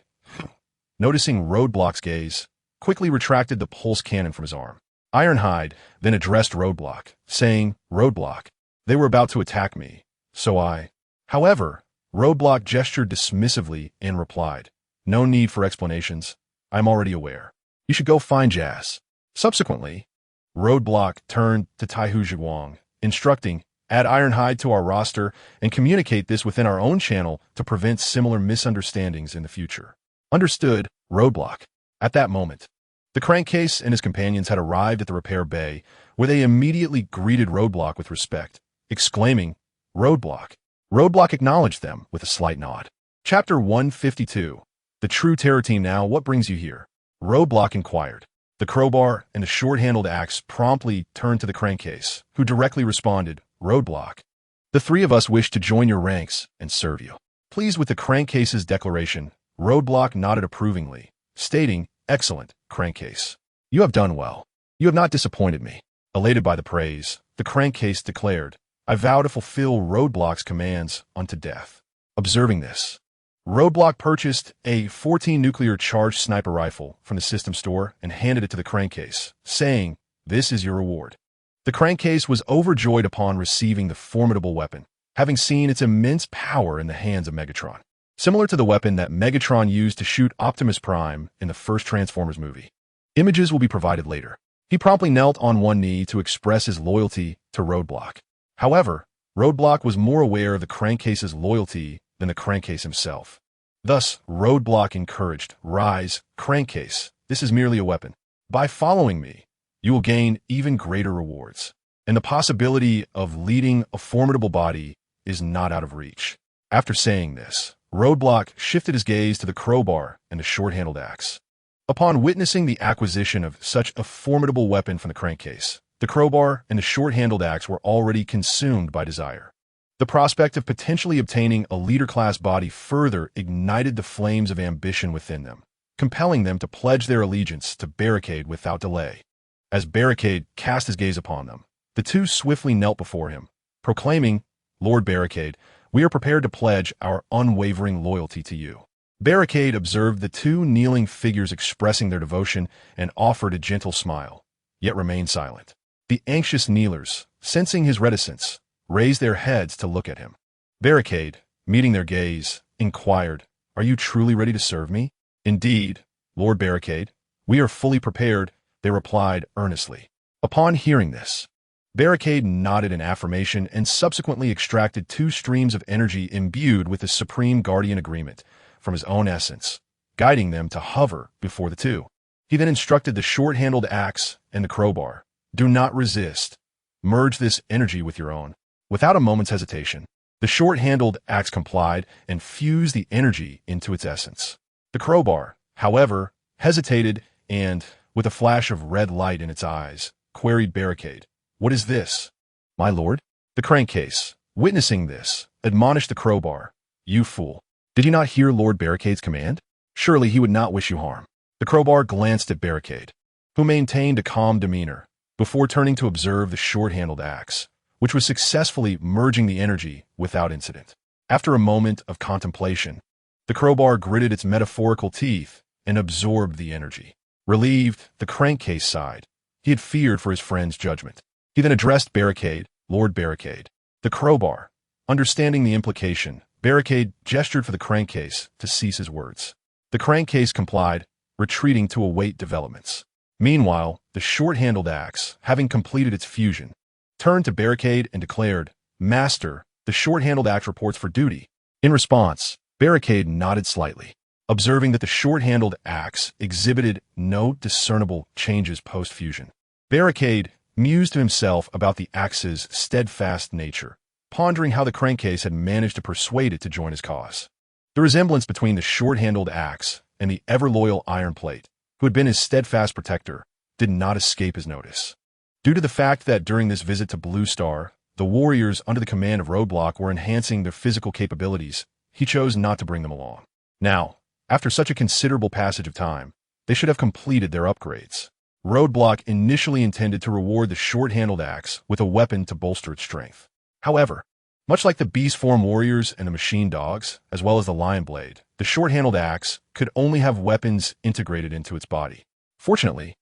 Noticing Roadblock's gaze, quickly retracted the pulse cannon from his arm. Ironhide then addressed Roadblock, saying, "Roadblock, they were about to attack me, so I—" However, Roadblock gestured dismissively and replied, "No need for explanations. I'm already aware. You should go find Jazz." Subsequently, Roadblock turned to Taihu Zhuang, instructing, "Add Ironhide to our roster and communicate this within our own channel to prevent similar misunderstandings in the future." "Understood, Roadblock." At that moment, the Crankcase and his companions had arrived at the repair bay, where they immediately greeted Roadblock with respect, exclaiming, "Roadblock." Roadblock acknowledged them with a slight nod. Chapter 152. The True Terror Team Now, what brings you here? Roadblock inquired. The crowbar and the short-handled axe promptly turned to the Crankcase, who directly responded, "Roadblock. The three of us wish to join your ranks and serve you." Pleased with the Crankcase's declaration, Roadblock nodded approvingly, stating, "Excellent, Crankcase. You have done well. You have not disappointed me." Elated by the praise, the Crankcase declared, "I vow to fulfill Roadblock's commands unto death." Observing this, Roadblock purchased a 14 nuclear charged sniper rifle from the system store and handed it to the Crankcase, saying, "This is your reward." The Crankcase was overjoyed upon receiving the formidable weapon, having seen its immense power in the hands of Megatron, similar to the weapon that Megatron used to shoot Optimus Prime in the first Transformers movie. Images will be provided later. He promptly knelt on one knee to express his loyalty to Roadblock. However, Roadblock was more aware of the Crankcase's loyalty than the Crankcase himself. Thus, Roadblock encouraged, "Rise, Crankcase, this is merely a weapon. By following me, you will gain even greater rewards, and the possibility of leading a formidable body is not out of reach." After saying this, Roadblock shifted his gaze to the crowbar and the short-handled axe. Upon witnessing the acquisition of such a formidable weapon from the Crankcase, the crowbar and the short-handled axe were already consumed by desire. The prospect of potentially obtaining a leader-class body further ignited the flames of ambition within them, compelling them to pledge their allegiance to Barricade without delay. As Barricade cast his gaze upon them, the two swiftly knelt before him, proclaiming, "Lord Barricade, we are prepared to pledge our unwavering loyalty to you." Barricade observed the two kneeling figures expressing their devotion and offered a gentle smile, yet remained silent. The anxious kneelers, sensing his reticence, raised their heads to look at him. Barricade, meeting their gaze, inquired, "Are you truly ready to serve me?" "Indeed, Lord Barricade, we are fully prepared," they replied earnestly. Upon hearing this, Barricade nodded in affirmation and subsequently extracted two streams of energy imbued with the Supreme Guardian Agreement from his own essence, guiding them to hover before the two. He then instructed the short-handled axe and the crowbar, "Do not resist. merge this energy with your own. Without a moment's hesitation, the short-handled axe complied and fused the energy into its essence. The crowbar, however, hesitated and, with a flash of red light in its eyes, queried Barricade, "What is this?" "My lord?" The crankcase, witnessing this, admonished the crowbar, "You fool. Did you not hear Lord Barricade's command? Surely he would not wish you harm." The crowbar glanced at Barricade, who maintained a calm demeanor, before turning to observe the short-handled axe, which was successfully merging the energy without incident. After a moment of contemplation, the crowbar gritted its metaphorical teeth and absorbed the energy. Relieved, the crankcase sighed. He had feared for his friend's judgment. He then addressed Barricade, "Lord Barricade." The crowbar, understanding the implication, Barricade gestured for the crankcase to cease his words. The crankcase complied, retreating to await developments. Meanwhile, the short-handled axe, having completed its fusion, turned to Barricade and declared, "Master, the short-handled axe reports for duty." In response, Barricade nodded slightly, observing that the short-handled axe exhibited no discernible changes post-fusion. Barricade mused to himself about the axe's steadfast nature, pondering how the crankcase had managed to persuade it to join his cause. The resemblance between the short-handled axe and the ever-loyal iron plate, who had been his steadfast protector, did not escape his notice. Due to the fact that during this visit to Blue Star, the warriors under the command of Roadblock were enhancing their physical capabilities, he chose not to bring them along. Now, after such a considerable passage of time, they should have completed their upgrades. Roadblock initially intended to reward the short-handled axe with a weapon to bolster its strength. However, much like the beast form warriors and the machine dogs, as well as the lion blade, the short-handled axe could only have weapons integrated into its body. Fortunately,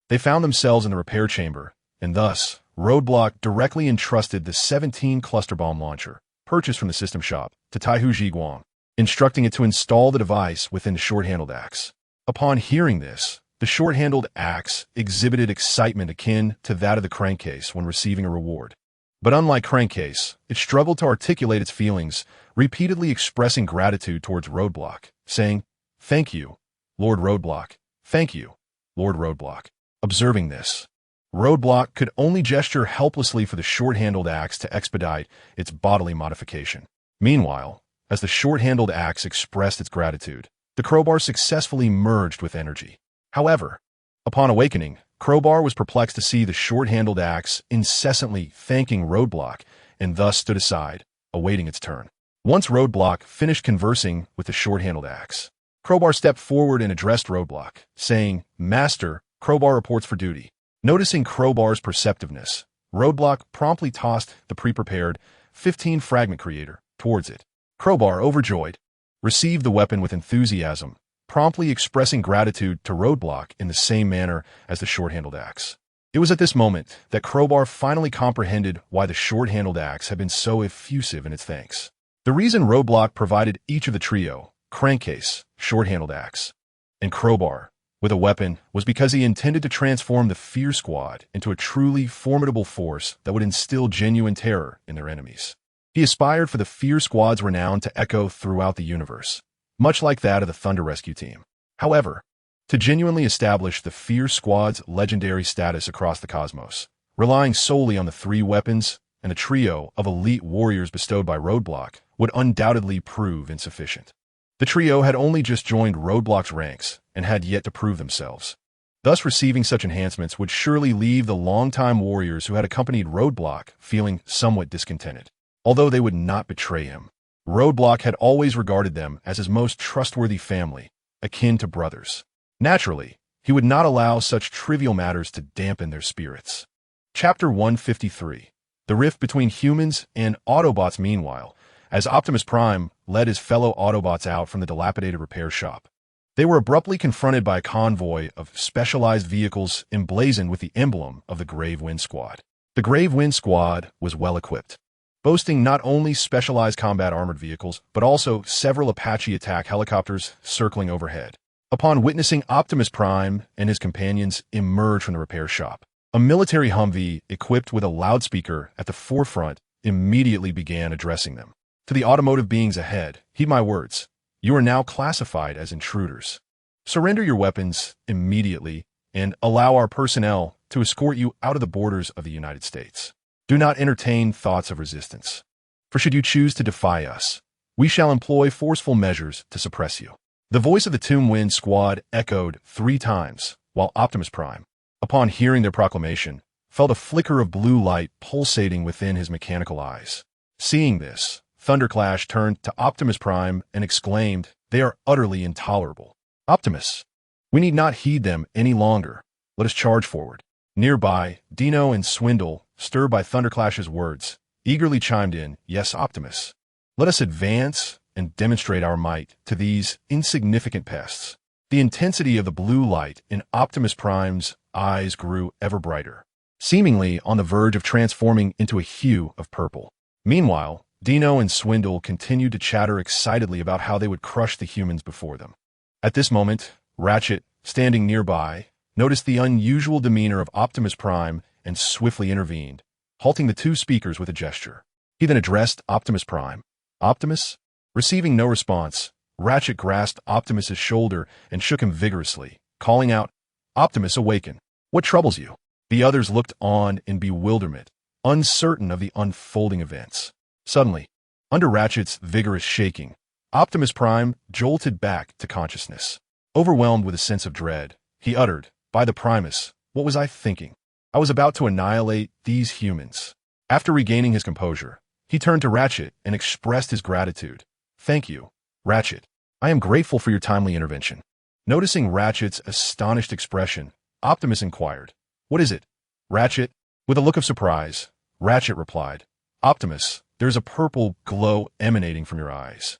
they found themselves in the repair chamber, and thus, Roadblock directly entrusted the 17 cluster bomb launcher, purchased from the system shop, to Taihu Zhiguang, instructing it to install the device within the short-handled axe. Upon hearing this, the short-handled axe exhibited excitement akin to that of the crankcase when receiving a reward. But unlike crankcase, it struggled to articulate its feelings, repeatedly expressing gratitude towards Roadblock, saying, "Thank you, Lord Roadblock. Thank you, Lord Roadblock." Observing this, Roadblock could only gesture helplessly for the short-handled axe to expedite its bodily modification. Meanwhile, as the short-handled axe expressed its gratitude, the crowbar successfully merged with energy. However, upon awakening, Crowbar was perplexed to see the short-handled axe incessantly thanking Roadblock and thus stood aside, awaiting its turn. Once Roadblock finished conversing with the short-handled axe, Crowbar stepped forward and addressed Roadblock, saying, "Master, Crowbar reports for duty." Noticing Crowbar's perceptiveness, Roadblock promptly tossed the pre-prepared 15 fragment creator towards it. Crowbar, overjoyed, received the weapon with enthusiasm, promptly expressing gratitude to Roadblock in the same manner as the short-handled axe. It was at this moment that Crowbar finally comprehended why the short-handled axe had been so effusive in its thanks. The reason Roadblock provided each of the trio, crankcase, short-handled axe, and Crowbar, with a weapon was because he intended to transform the Fear Squad into a truly formidable force that would instill genuine terror in their enemies. He aspired for the Fear Squad's renown to echo throughout the universe, much like that of the Thunder Rescue Team. However, to genuinely establish the Fear Squad's legendary status across the cosmos, relying solely on the 3 weapons and the trio of elite warriors bestowed by Roadblock would undoubtedly prove insufficient. The trio had only just joined Roadblock's ranks and had yet to prove themselves. Thus, receiving such enhancements would surely leave the longtime warriors who had accompanied Roadblock feeling somewhat discontented. Although they would not betray him, Roadblock had always regarded them as his most trustworthy family, akin to brothers. Naturally, he would not allow such trivial matters to dampen their spirits. Chapter 153. The Rift Between Humans and Autobots. Meanwhile, as Optimus Prime led his fellow Autobots out from the dilapidated repair shop, they were abruptly confronted by a convoy of specialized vehicles emblazoned with the emblem of the Grave Wind Squad. The Grave Wind Squad was well equipped, boasting not only specialized combat armored vehicles, but also several Apache attack helicopters circling overhead. Upon witnessing Optimus Prime and his companions emerge from the repair shop, a military Humvee equipped with a loudspeaker at the forefront immediately began addressing them. To the automotive beings ahead, heed my words. You are now classified as intruders. Surrender your weapons immediately and allow our personnel to escort you out of the borders of the United States. Do not entertain thoughts of resistance. For should you choose to defy us, we shall employ forceful measures to suppress you." The voice of the Tomb Wind Squad echoed 3 times, while Optimus Prime, upon hearing their proclamation, felt a flicker of blue light pulsating within his mechanical eyes. Seeing this, Thunderclash turned to Optimus Prime and exclaimed, "They are utterly intolerable. Optimus, we need not heed them any longer. Let us charge forward." Nearby, Dino and Swindle, stirred by Thunderclash's words, eagerly chimed in, "Yes, Optimus. Let us advance and demonstrate our might to these insignificant pests." The intensity of the blue light in Optimus Prime's eyes grew ever brighter, seemingly on the verge of transforming into a hue of purple. Meanwhile, Dino and Swindle continued to chatter excitedly about how they would crush the humans before them. At this moment, Ratchet, standing nearby, noticed the unusual demeanor of Optimus Prime and swiftly intervened, halting the 2 speakers with a gesture. He then addressed Optimus Prime. "Optimus?" Receiving no response, Ratchet grasped Optimus's shoulder and shook him vigorously, calling out, "Optimus, awaken. What troubles you?" The others looked on in bewilderment, uncertain of the unfolding events. Suddenly, under Ratchet's vigorous shaking, Optimus Prime jolted back to consciousness. Overwhelmed with a sense of dread, he uttered, "By the Primus, what was I thinking? I was about to annihilate these humans." After regaining his composure, he turned to Ratchet and expressed his gratitude. "Thank you, Ratchet. I am grateful for your timely intervention." Noticing Ratchet's astonished expression, Optimus inquired, "What is it, Ratchet?" With a look of surprise, Ratchet replied, "Optimus, there's a purple glow emanating from your eyes."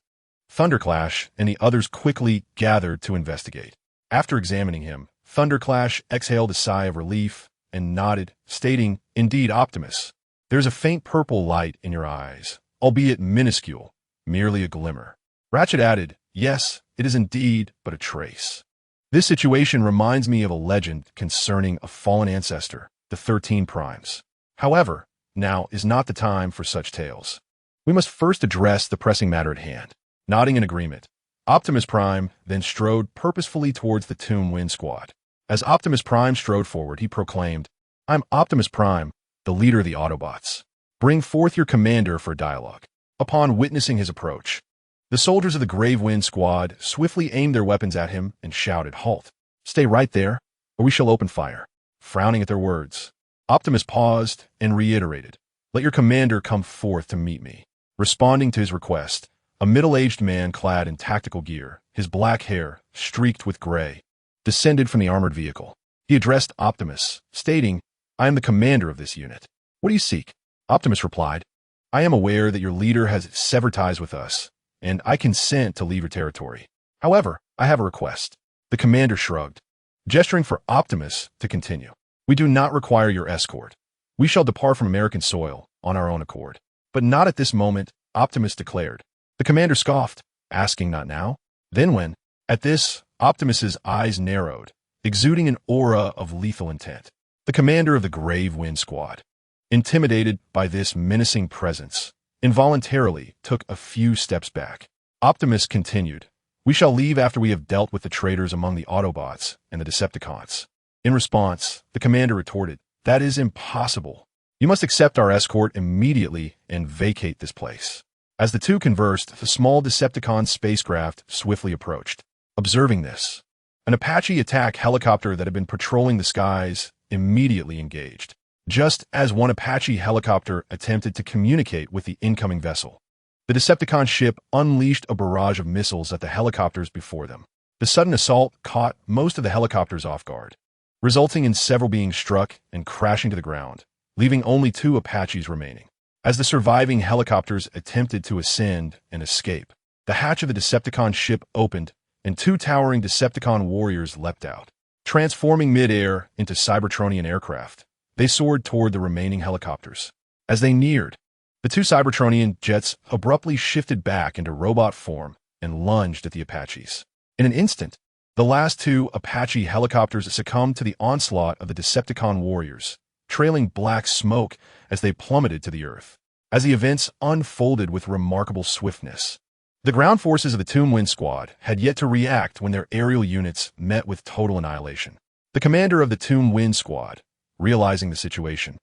Thunderclash and the others quickly gathered to investigate. After examining him, Thunderclash exhaled a sigh of relief and nodded, stating, "Indeed, Optimus, there's a faint purple light in your eyes, albeit minuscule, merely a glimmer." Ratchet added, "Yes, it is indeed but a trace. This situation reminds me of a legend concerning a fallen ancestor, the 13 Primes. However, now is not the time for such tales. We must first address the pressing matter at hand." Nodding in agreement, Optimus Prime then strode purposefully towards the Tomb Wind Squad. As Optimus Prime strode forward, he proclaimed, "I'm Optimus Prime, the leader of the Autobots. Bring forth your commander for dialogue." Upon witnessing his approach, the soldiers of the Gravewind Squad swiftly aimed their weapons at him and shouted, "Halt! Stay right there, or we shall open fire." Frowning at their words, Optimus paused and reiterated, "Let your commander come forth to meet me." Responding to his request, a middle-aged man clad in tactical gear, his black hair streaked with gray, descended from the armored vehicle. He addressed Optimus, stating, "I am the commander of this unit. What do you seek?" Optimus replied, "I am aware that your leader has severed ties with us, and I consent to leave your territory. However, I have a request." The commander shrugged, gesturing for Optimus to continue. "We do not require your escort. We shall depart from American soil on our own accord." "But not at this moment," Optimus declared. The commander scoffed, asking, "Not now? Then when?" At this, Optimus's eyes narrowed, exuding an aura of lethal intent. The commander of the Gravewind Squad, intimidated by this menacing presence, involuntarily took a few steps back. Optimus continued, "We shall leave after we have dealt with the traitors among the Autobots and the Decepticons." In response, the commander retorted, "That is impossible. You must accept our escort immediately and vacate this place." As the two conversed, the small Decepticon spacecraft swiftly approached. Observing this, an Apache attack helicopter that had been patrolling the skies immediately engaged, just as one Apache helicopter attempted to communicate with the incoming vessel. The Decepticon ship unleashed a barrage of missiles at the helicopters before them. The sudden assault caught most of the helicopters off guard, resulting in several being struck and crashing to the ground, leaving only 2 Apaches remaining. As the surviving helicopters attempted to ascend and escape, the hatch of the Decepticon ship opened and 2 towering Decepticon warriors leapt out. Transforming mid-air into Cybertronian aircraft, they soared toward the remaining helicopters. As they neared, the 2 Cybertronian jets abruptly shifted back into robot form and lunged at the Apaches. In an instant, the last 2 Apache helicopters succumbed to the onslaught of the Decepticon warriors, trailing black smoke as they plummeted to the earth. As the events unfolded with remarkable swiftness, the ground forces of the Tomb Wind Squad had yet to react when their aerial units met with total annihilation. The commander of the Tomb Wind Squad, realizing the situation,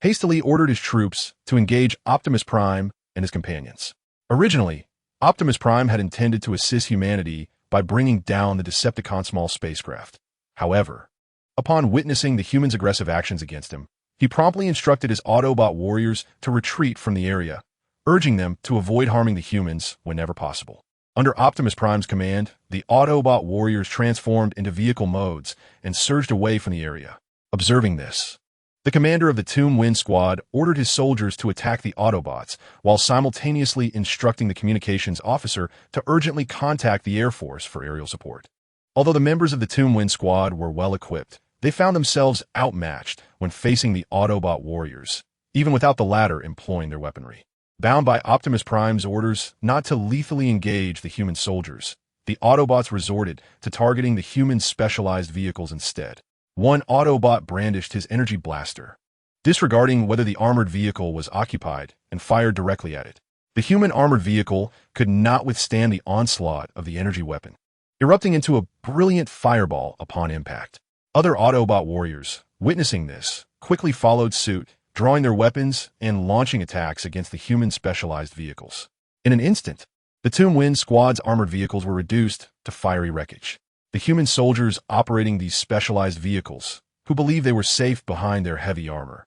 hastily ordered his troops to engage Optimus Prime and his companions. Originally, Optimus Prime had intended to assist humanity by bringing down the Decepticon small spacecraft. However, upon witnessing the humans' aggressive actions against him, he promptly instructed his Autobot warriors to retreat from the area, urging them to avoid harming the humans whenever possible. Under Optimus Prime's command, the Autobot warriors transformed into vehicle modes and surged away from the area. Observing this, the commander of the Tomb Wind Squad ordered his soldiers to attack the Autobots, while simultaneously instructing the communications officer to urgently contact the Air Force for aerial support. Although the members of the Tomb Wind Squad were well equipped, they found themselves outmatched when facing the Autobot warriors, even without the latter employing their weaponry. Bound by Optimus Prime's orders not to lethally engage the human soldiers, the Autobots resorted to targeting the humans' specialized vehicles instead. One Autobot brandished his energy blaster, disregarding whether the armored vehicle was occupied, and fired directly at it. The human armored vehicle could not withstand the onslaught of the energy weapon, erupting into a brilliant fireball upon impact. Other Autobot warriors, witnessing this, quickly followed suit, drawing their weapons and launching attacks against the human specialized vehicles. In an instant, the Tomb Wind Squad's armored vehicles were reduced to fiery wreckage. The human soldiers operating these specialized vehicles, who believed they were safe behind their heavy armor,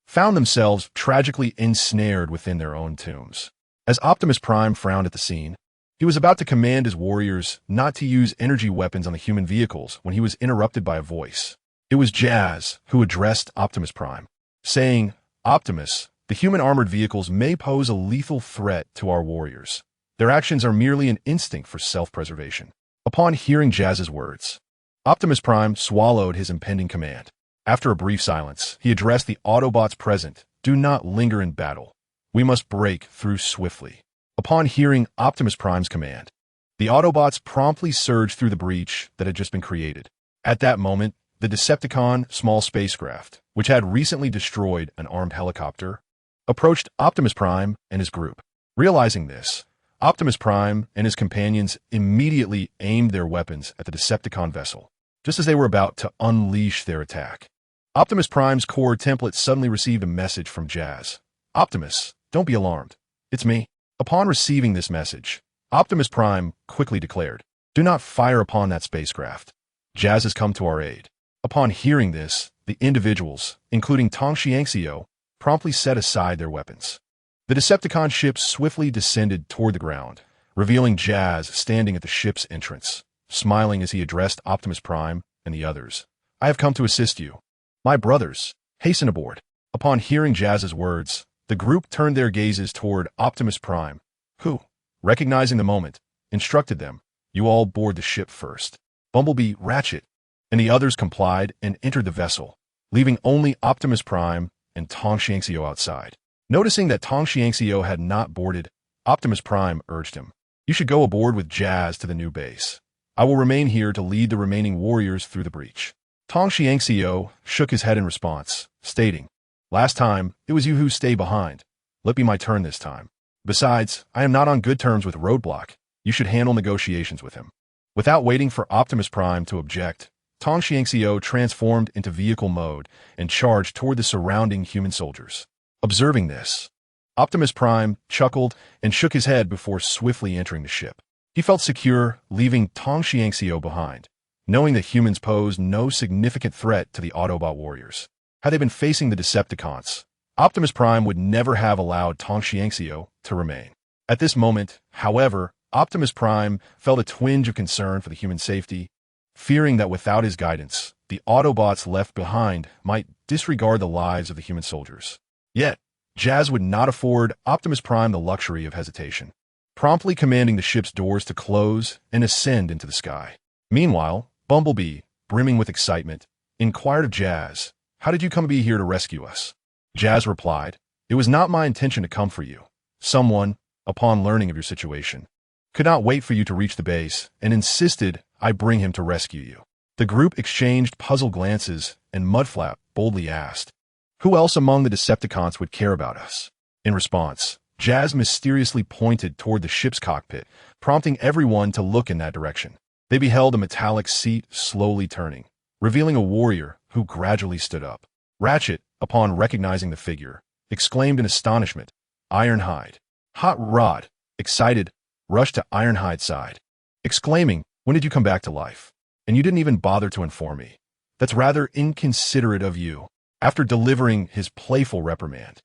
found themselves tragically ensnared within their own tombs. As Optimus Prime frowned at the scene, he was about to command his warriors not to use energy weapons on the human vehicles when he was interrupted by a voice. It was Jazz who addressed Optimus Prime, saying, "Optimus, the human armored vehicles may pose a lethal threat to our warriors. Their actions are merely an instinct for self-preservation." Upon hearing Jazz's words, Optimus Prime swallowed his impending command. After a brief silence, he addressed the Autobots present. "Do not linger in battle. We must break through swiftly." Upon hearing Optimus Prime's command, the Autobots promptly surged through the breach that had just been created. At that moment, the Decepticon small spacecraft, which had recently destroyed an armed helicopter, approached Optimus Prime and his group. Realizing this, Optimus Prime and his companions immediately aimed their weapons at the Decepticon vessel, just as they were about to unleash their attack. Optimus Prime's core template suddenly received a message from Jazz. "Optimus, don't be alarmed. It's me." Upon receiving this message, Optimus Prime quickly declared, "Do not fire upon that spacecraft. Jazz has come to our aid." Upon hearing this, the individuals, including Tong Xiangxiu, promptly set aside their weapons. The Decepticon ship swiftly descended toward the ground, revealing Jazz standing at the ship's entrance, smiling as he addressed Optimus Prime and the others. "I have come to assist you. My brothers, hasten aboard." Upon hearing Jazz's words, the group turned their gazes toward Optimus Prime, who, recognizing the moment, instructed them, "You all board the ship first." Bumblebee, Ratchet, and the others complied and entered the vessel, leaving only Optimus Prime and Tong Xiangxiu outside. Noticing that Tong Xiangxiu had not boarded, Optimus Prime urged him, "You should go aboard with Jazz to the new base. I will remain here to lead the remaining warriors through the breach." Tong Xiangxiu shook his head in response, stating, "Last time, it was you who stayed behind. Let be my turn this time. Besides, I am not on good terms with Roadblock. You should handle negotiations with him." Without waiting for Optimus Prime to object, Tong Xiangxiu transformed into vehicle mode and charged toward the surrounding human soldiers. Observing this, Optimus Prime chuckled and shook his head before swiftly entering the ship. He felt secure, leaving Tong Xiangxiu behind, knowing that humans posed no significant threat to the Autobot warriors. Had they been facing the Decepticons, Optimus Prime would never have allowed Tong Xiangxiu to remain. At this moment, however, Optimus Prime felt a twinge of concern for the human safety, fearing that without his guidance, the Autobots left behind might disregard the lives of the human soldiers. Yet, Jazz would not afford Optimus Prime the luxury of hesitation, promptly commanding the ship's doors to close and ascend into the sky. Meanwhile, Bumblebee, brimming with excitement, inquired of Jazz, "How did you come to be here to rescue us?" Jazz replied, "It was not my intention to come for you. Someone, upon learning of your situation, could not wait for you to reach the base and insisted I bring him to rescue you." The group exchanged puzzled glances, and Mudflap boldly asked, "Who else among the Decepticons would care about us?" In response, Jazz mysteriously pointed toward the ship's cockpit, prompting everyone to look in that direction. They beheld a metallic seat slowly turning, revealing a warrior who gradually stood up. Ratchet, upon recognizing the figure, exclaimed in astonishment, "Ironhide." Hot Rod, excited, rushed to Ironhide's side, exclaiming, "When did you come back to life? And you didn't even bother to inform me. That's rather inconsiderate of you." After delivering his playful reprimand,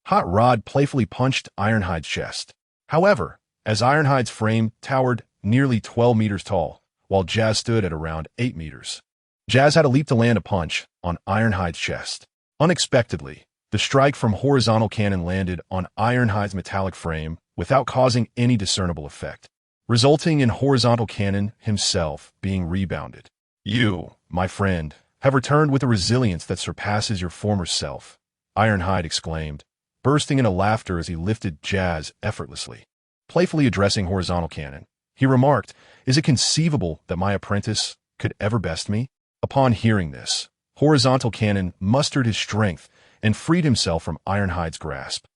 Hot Rod playfully punched Ironhide's chest. However, as Ironhide's frame towered nearly 12 meters tall, while Jazz stood at around 8 meters, Jazz had a leap to land a punch on Ironhide's chest. Unexpectedly, the strike from horizontal cannon landed on Ironhide's metallic frame without causing any discernible effect, resulting in horizontal cannon himself being rebounded. "You, my friend, have returned with a resilience that surpasses your former self," Ironhide exclaimed, bursting into laughter as he lifted Jazz effortlessly. Playfully addressing horizontal cannon, he remarked, "Is it conceivable that my apprentice could ever best me?" Upon hearing this, horizontal cannon mustered his strength and freed himself from Ironhide's grasp,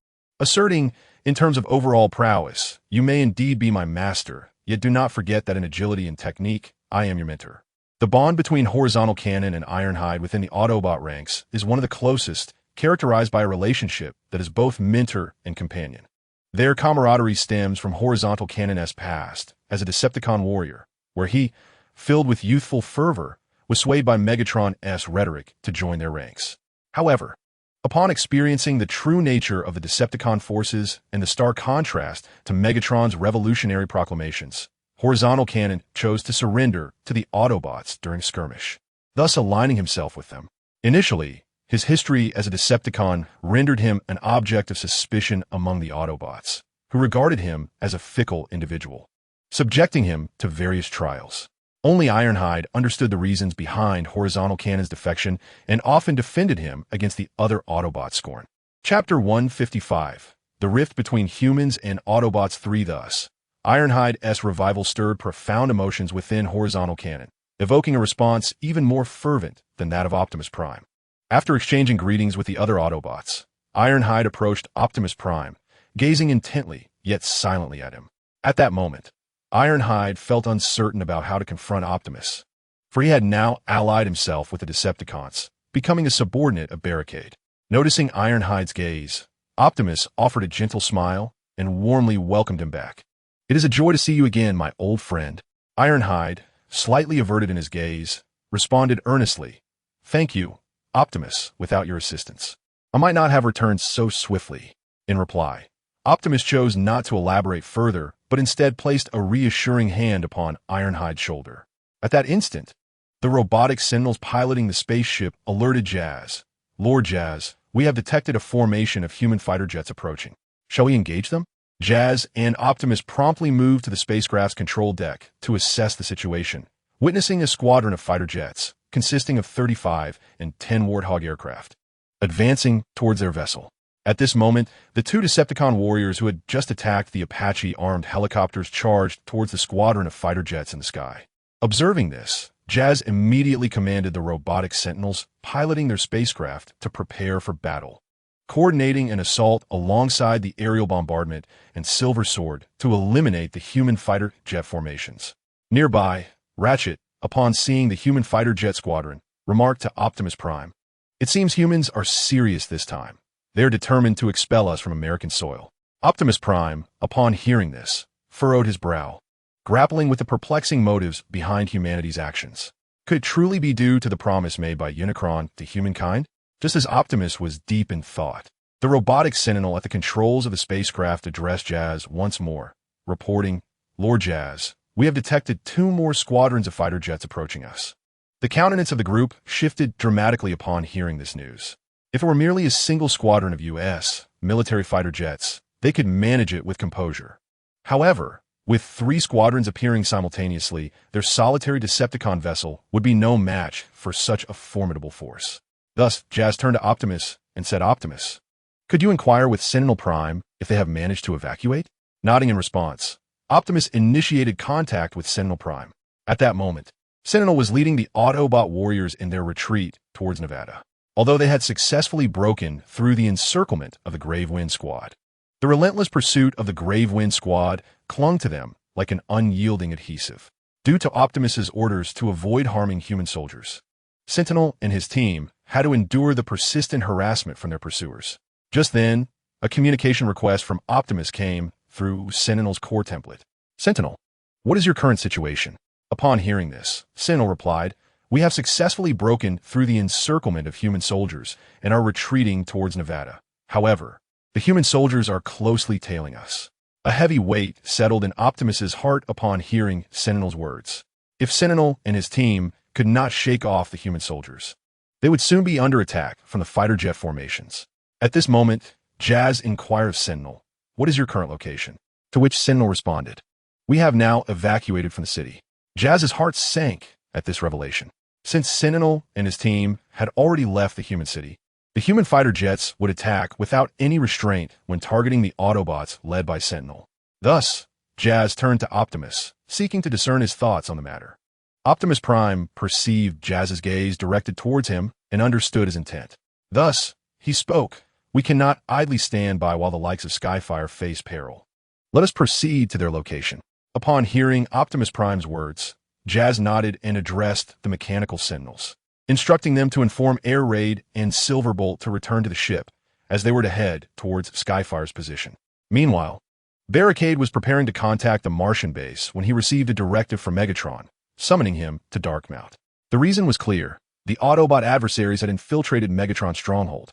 asserting, in terms of overall prowess, "You may indeed be my master, yet do not forget that in agility and technique, I am your mentor." The bond between horizontal cannon and Ironhide within the Autobot ranks is one of the closest, characterized by a relationship that is both mentor and companion. Their camaraderie stems from horizontal cannon's past as a Decepticon warrior, where he, filled with youthful fervor, was swayed by Megatron's rhetoric to join their ranks. However, upon experiencing the true nature of the Decepticon forces and the stark contrast to Megatron's revolutionary proclamations, horizontal cannon chose to surrender to the Autobots during skirmish, thus aligning himself with them. Initially, his history as a Decepticon rendered him an object of suspicion among the Autobots, who regarded him as a fickle individual, subjecting him to various trials. Only Ironhide understood the reasons behind horizontal cannon's defection and often defended him against the other Autobots' scorn. Chapter 155, The Rift Between Humans and Autobots 3. Thus, Ironhide's revival stirred profound emotions within horizontal cannon, evoking a response even more fervent than that of Optimus Prime. After exchanging greetings with the other Autobots, Ironhide approached Optimus Prime, gazing intently yet silently at him. At that moment, Ironhide felt uncertain about how to confront Optimus, for he had now allied himself with the Decepticons, becoming a subordinate of Barricade. Noticing Ironhide's gaze, Optimus offered a gentle smile and warmly welcomed him back. "It is a joy to see you again, my old friend." Ironhide, slightly averted in his gaze, responded earnestly, "Thank you, Optimus. Without your assistance, I might not have returned so swiftly." In reply, Optimus chose not to elaborate further, but instead placed a reassuring hand upon Ironhide's shoulder. At that instant, the robotic sentinels piloting the spaceship alerted Jazz. "Lord Jazz, we have detected a formation of human fighter jets approaching. Shall we engage them?" Jazz and Optimus promptly moved to the spacecraft's control deck to assess the situation, witnessing a squadron of fighter jets, consisting of 35 and 10 Warthog aircraft, advancing towards their vessel. At this moment, the two Decepticon warriors who had just attacked the Apache-armed helicopters charged towards the squadron of fighter jets in the sky. Observing this, Jazz immediately commanded the robotic sentinels piloting their spacecraft to prepare for battle, coordinating an assault alongside the aerial bombardment and Silver Sword to eliminate the human fighter jet formations. Nearby, Ratchet, upon seeing the human fighter jet squadron, remarked to Optimus Prime, "It seems humans are serious this time. They are determined to expel us from American soil." Optimus Prime, upon hearing this, furrowed his brow, grappling with the perplexing motives behind humanity's actions. Could it truly be due to the promise made by Unicron to humankind? Just as Optimus was deep in thought, the robotic sentinel at the controls of the spacecraft addressed Jazz once more, reporting, "Lord Jazz, we have detected 2 more squadrons of fighter jets approaching us." The countenance of the group shifted dramatically upon hearing this news. If it were merely a single squadron of U.S. military fighter jets, they could manage it with composure. However, with 3 squadrons appearing simultaneously, their solitary Decepticon vessel would be no match for such a formidable force. Thus, Jazz turned to Optimus and said, "Optimus, could you inquire with Sentinel Prime if they have managed to evacuate?" Nodding in response, Optimus initiated contact with Sentinel Prime. At that moment, Sentinel was leading the Autobot warriors in their retreat towards Nevada, although they had successfully broken through the encirclement of the Grave Wind Squad. The relentless pursuit of the Grave Wind Squad clung to them like an unyielding adhesive, due to Optimus's orders to avoid harming human soldiers. Sentinel and his team, had to endure the persistent harassment from their pursuers. Just then, a communication request from Optimus came through Sentinel's core template. Sentinel, what is your current situation? Upon hearing this, Sentinel replied, we have successfully broken through the encirclement of human soldiers and are retreating towards Nevada. However, the human soldiers are closely tailing us. A heavy weight settled in Optimus's heart upon hearing Sentinel's words. If Sentinel and his team could not shake off the human soldiers, they would soon be under attack from the fighter jet formations. At this moment, Jazz inquired of Sentinel, what is your current location? To which Sentinel responded, we have now evacuated from the city. Jazz's heart sank at this revelation. Since Sentinel and his team had already left the human city, the human fighter jets would attack without any restraint when targeting the Autobots led by Sentinel. Thus, Jazz turned to Optimus, seeking to discern his thoughts on the matter. Optimus Prime perceived Jazz's gaze directed towards him and understood his intent. Thus, he spoke, we cannot idly stand by while the likes of Skyfire face peril. Let us proceed to their location. Upon hearing Optimus Prime's words, Jazz nodded and addressed the mechanical sentinels, instructing them to inform Air Raid and Silverbolt to return to the ship as they were to head towards Skyfire's position. Meanwhile, Barricade was preparing to contact the Martian base when he received a directive from Megatron, summoning him to Darkmount. The reason was clear. The Autobot adversaries had infiltrated Megatron's stronghold.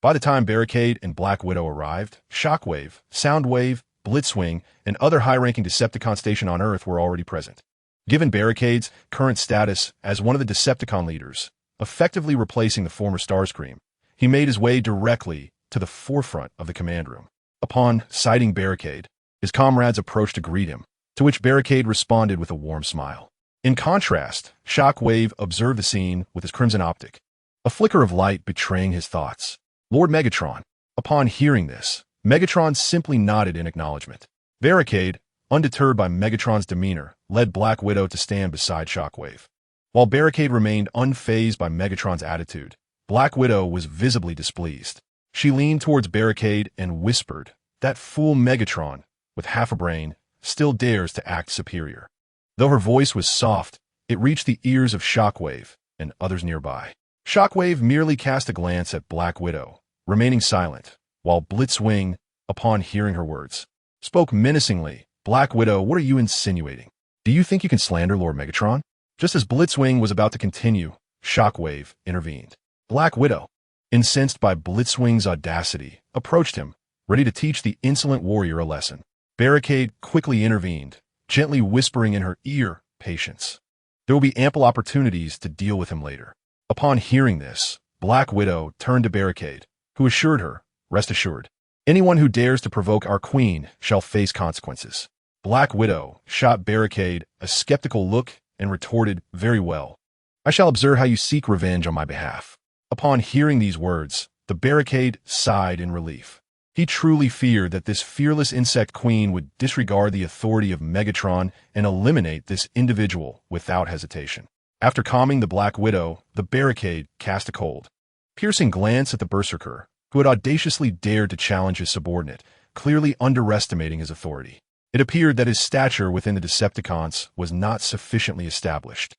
By the time Barricade and Black Widow arrived, Shockwave, Soundwave, Blitzwing, and other high-ranking Decepticon stationed on Earth were already present. Given Barricade's current status as one of the Decepticon leaders, effectively replacing the former Starscream, he made his way directly to the forefront of the command room. Upon sighting Barricade, his comrades approached to greet him, to which Barricade responded with a warm smile. In contrast, Shockwave observed the scene with his crimson optic, a flicker of light betraying his thoughts. Lord Megatron. Upon hearing this, Megatron simply nodded in acknowledgement. Barricade, undeterred by Megatron's demeanor, led Black Widow to stand beside Shockwave. While Barricade remained unfazed by Megatron's attitude, Black Widow was visibly displeased. She leaned towards Barricade and whispered, that fool Megatron, with half a brain, still dares to act superior. Though her voice was soft, it reached the ears of Shockwave and others nearby. Shockwave merely cast a glance at Black Widow, remaining silent, while Blitzwing, upon hearing her words, spoke menacingly. Black Widow, what are you insinuating? Do you think you can slander Lord Megatron? Just as Blitzwing was about to continue, Shockwave intervened. Black Widow, incensed by Blitzwing's audacity, approached him, ready to teach the insolent warrior a lesson. Barricade quickly intervened, gently whispering in her ear, patience. There will be ample opportunities to deal with him later. Upon hearing this, Black Widow turned to Barricade, who assured her, rest assured, anyone who dares to provoke our queen shall face consequences. Black Widow shot Barricade a skeptical look and retorted, very well. I shall observe how you seek revenge on my behalf. Upon hearing these words, the Barricade sighed in relief. He truly feared that this fearless insect queen would disregard the authority of Megatron and eliminate this individual without hesitation. After calming the Black Widow, the Barricade cast a cold, piercing glance at the Berserker, who had audaciously dared to challenge his subordinate, clearly underestimating his authority. It appeared that his stature within the Decepticons was not sufficiently established.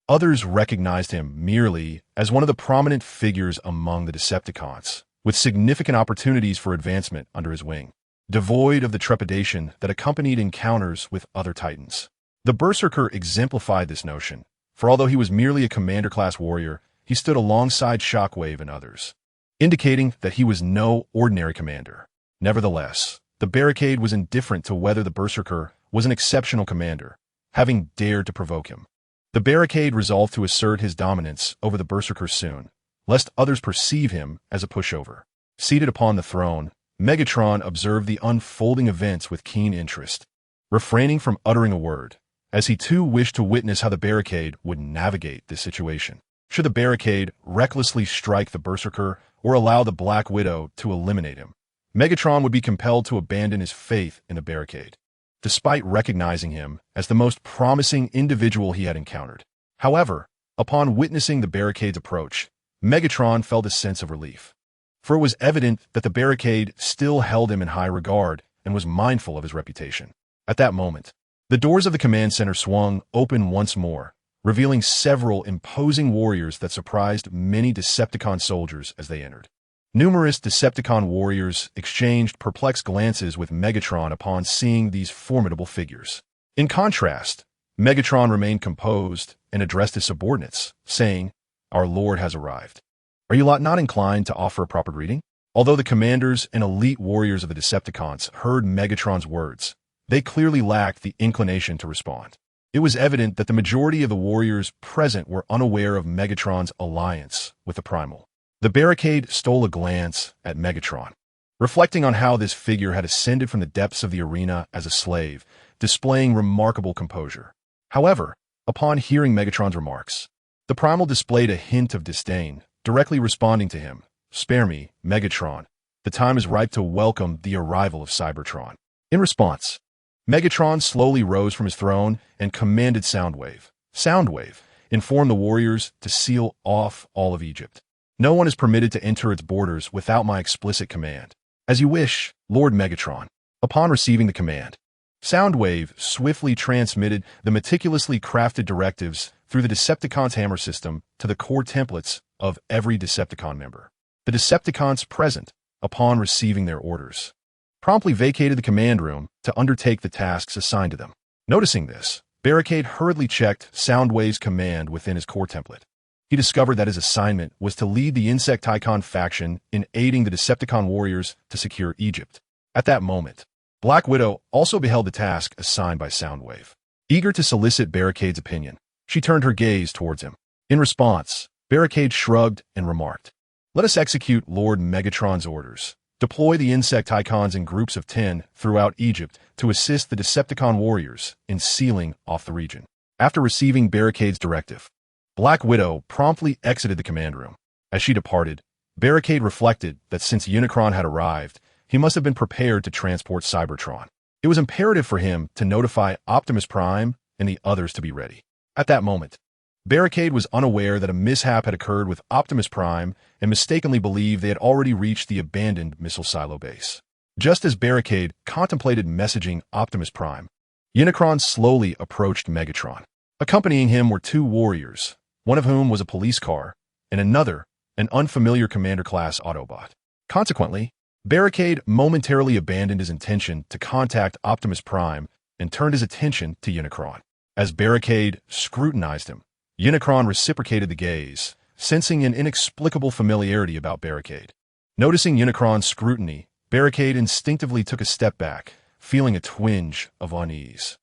Others recognized him merely as one of the prominent figures among the Decepticons, with significant opportunities for advancement under his wing, devoid of the trepidation that accompanied encounters with other Titans. The Berserker exemplified this notion, for although he was merely a commander-class warrior, he stood alongside Shockwave and others, indicating that he was no ordinary commander. Nevertheless, the Barricade was indifferent to whether the Berserker was an exceptional commander, having dared to provoke him. The Barricade resolved to assert his dominance over the Berserker soon, lest others perceive him as a pushover. Seated upon the throne, Megatron observed the unfolding events with keen interest, refraining from uttering a word, as he too wished to witness how the Barricade would navigate this situation. Should the Barricade recklessly strike the Berserker or allow the Black Widow to eliminate him, Megatron would be compelled to abandon his faith in the Barricade, despite recognizing him as the most promising individual he had encountered. However, upon witnessing the Barricade's approach, Megatron felt a sense of relief, for it was evident that the Barricade still held him in high regard and was mindful of his reputation. At that moment, the doors of the command center swung open once more, revealing several imposing warriors that surprised many Decepticon soldiers as they entered. Numerous Decepticon warriors exchanged perplexed glances with Megatron upon seeing these formidable figures. In contrast, Megatron remained composed and addressed his subordinates, saying, "Our Lord has arrived. Are you lot not inclined to offer a proper greeting?" Although the commanders and elite warriors of the Decepticons heard Megatron's words, they clearly lacked the inclination to respond. It was evident that the majority of the warriors present were unaware of Megatron's alliance with the Primal. The Barricade stole a glance at Megatron, reflecting on how this figure had ascended from the depths of the arena as a slave, displaying remarkable composure. However, upon hearing Megatron's remarks, the Primal displayed a hint of disdain, directly responding to him, "Spare me, Megatron. The time is ripe to welcome the arrival of Cybertron." In response, Megatron slowly rose from his throne and commanded Soundwave. "Soundwave, inform the warriors to seal off all of Egypt. No one is permitted to enter its borders without my explicit command." "As you wish, Lord Megatron." Upon receiving the command, Soundwave swiftly transmitted the meticulously crafted directives through the Decepticon's hammer system to the core templates of every Decepticon member. The Decepticons present, upon receiving their orders, promptly vacated the command room to undertake the tasks assigned to them. Noticing this, Barricade hurriedly checked Soundwave's command within his core template. He discovered that his assignment was to lead the Insecticon faction in aiding the Decepticon warriors to secure Egypt. At that moment, Black Widow also beheld the task assigned by Soundwave. Eager to solicit Barricade's opinion, she turned her gaze towards him. In response, Barricade shrugged and remarked, "Let us execute Lord Megatron's orders. Deploy the Insecticons in groups of 10 throughout Egypt to assist the Decepticon warriors in sealing off the region." After receiving Barricade's directive, Black Widow promptly exited the command room. As she departed, Barricade reflected that since Unicron had arrived, he must have been prepared to transport Cybertron. It was imperative for him to notify Optimus Prime and the others to be ready. At that moment, Barricade was unaware that a mishap had occurred with Optimus Prime and mistakenly believed they had already reached the abandoned missile silo base. Just as Barricade contemplated messaging Optimus Prime, Unicron slowly approached Megatron. Accompanying him were two warriors, one of whom was a police car, and another, an unfamiliar Commander-class Autobot. Consequently, Barricade momentarily abandoned his intention to contact Optimus Prime and turned his attention to Unicron. As Barricade scrutinized him, Unicron reciprocated the gaze, sensing an inexplicable familiarity about Barricade. Noticing Unicron's scrutiny, Barricade instinctively took a step back, feeling a twinge of unease.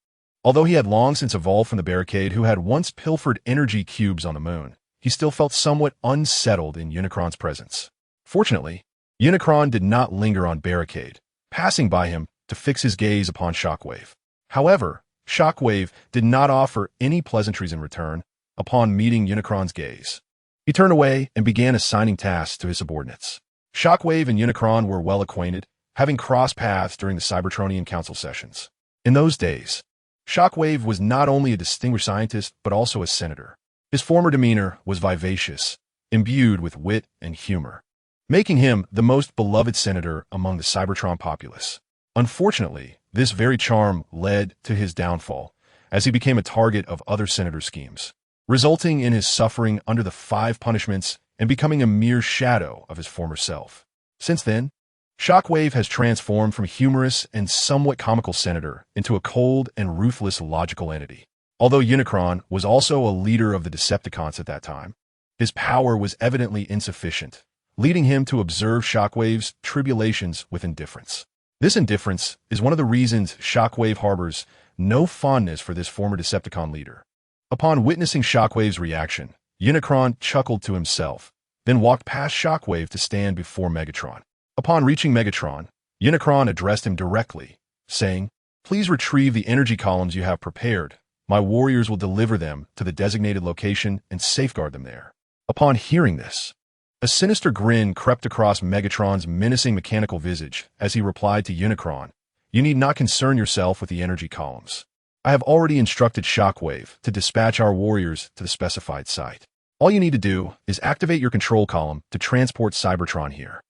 Although he had long since evolved from the Barricade who had once pilfered energy cubes on the moon, he still felt somewhat unsettled in Unicron's presence. Fortunately, Unicron did not linger on Barricade, passing by him to fix his gaze upon Shockwave. However, Shockwave did not offer any pleasantries in return upon meeting Unicron's gaze. He turned away and began assigning tasks to his subordinates. Shockwave and Unicron were well acquainted, having crossed paths during the Cybertronian Council sessions. In those days, Shockwave was not only a distinguished scientist but also a senator. His former demeanor was vivacious, imbued with wit and humor, making him the most beloved senator among the Cybertron populace. Unfortunately, this very charm led to his downfall, as he became a target of other senators' schemes, resulting in his suffering under the 5 punishments and becoming a mere shadow of his former self. Since then, Shockwave has transformed from humorous and somewhat comical senator into a cold and ruthless logical entity. Although Unicron was also a leader of the Decepticons at that time, his power was evidently insufficient, leading him to observe Shockwave's tribulations with indifference. This indifference is one of the reasons Shockwave harbors no fondness for this former Decepticon leader. Upon witnessing Shockwave's reaction, Unicron chuckled to himself, then walked past Shockwave to stand before Megatron. Upon reaching Megatron, Unicron addressed him directly, saying, "Please retrieve the energy columns you have prepared. My warriors will deliver them to the designated location and safeguard them there." Upon hearing this, a sinister grin crept across Megatron's menacing mechanical visage as he replied to Unicron, "You need not concern yourself with the energy columns. I have already instructed Shockwave to dispatch our warriors to the specified site. All you need to do is activate your control column to transport Cybertron here."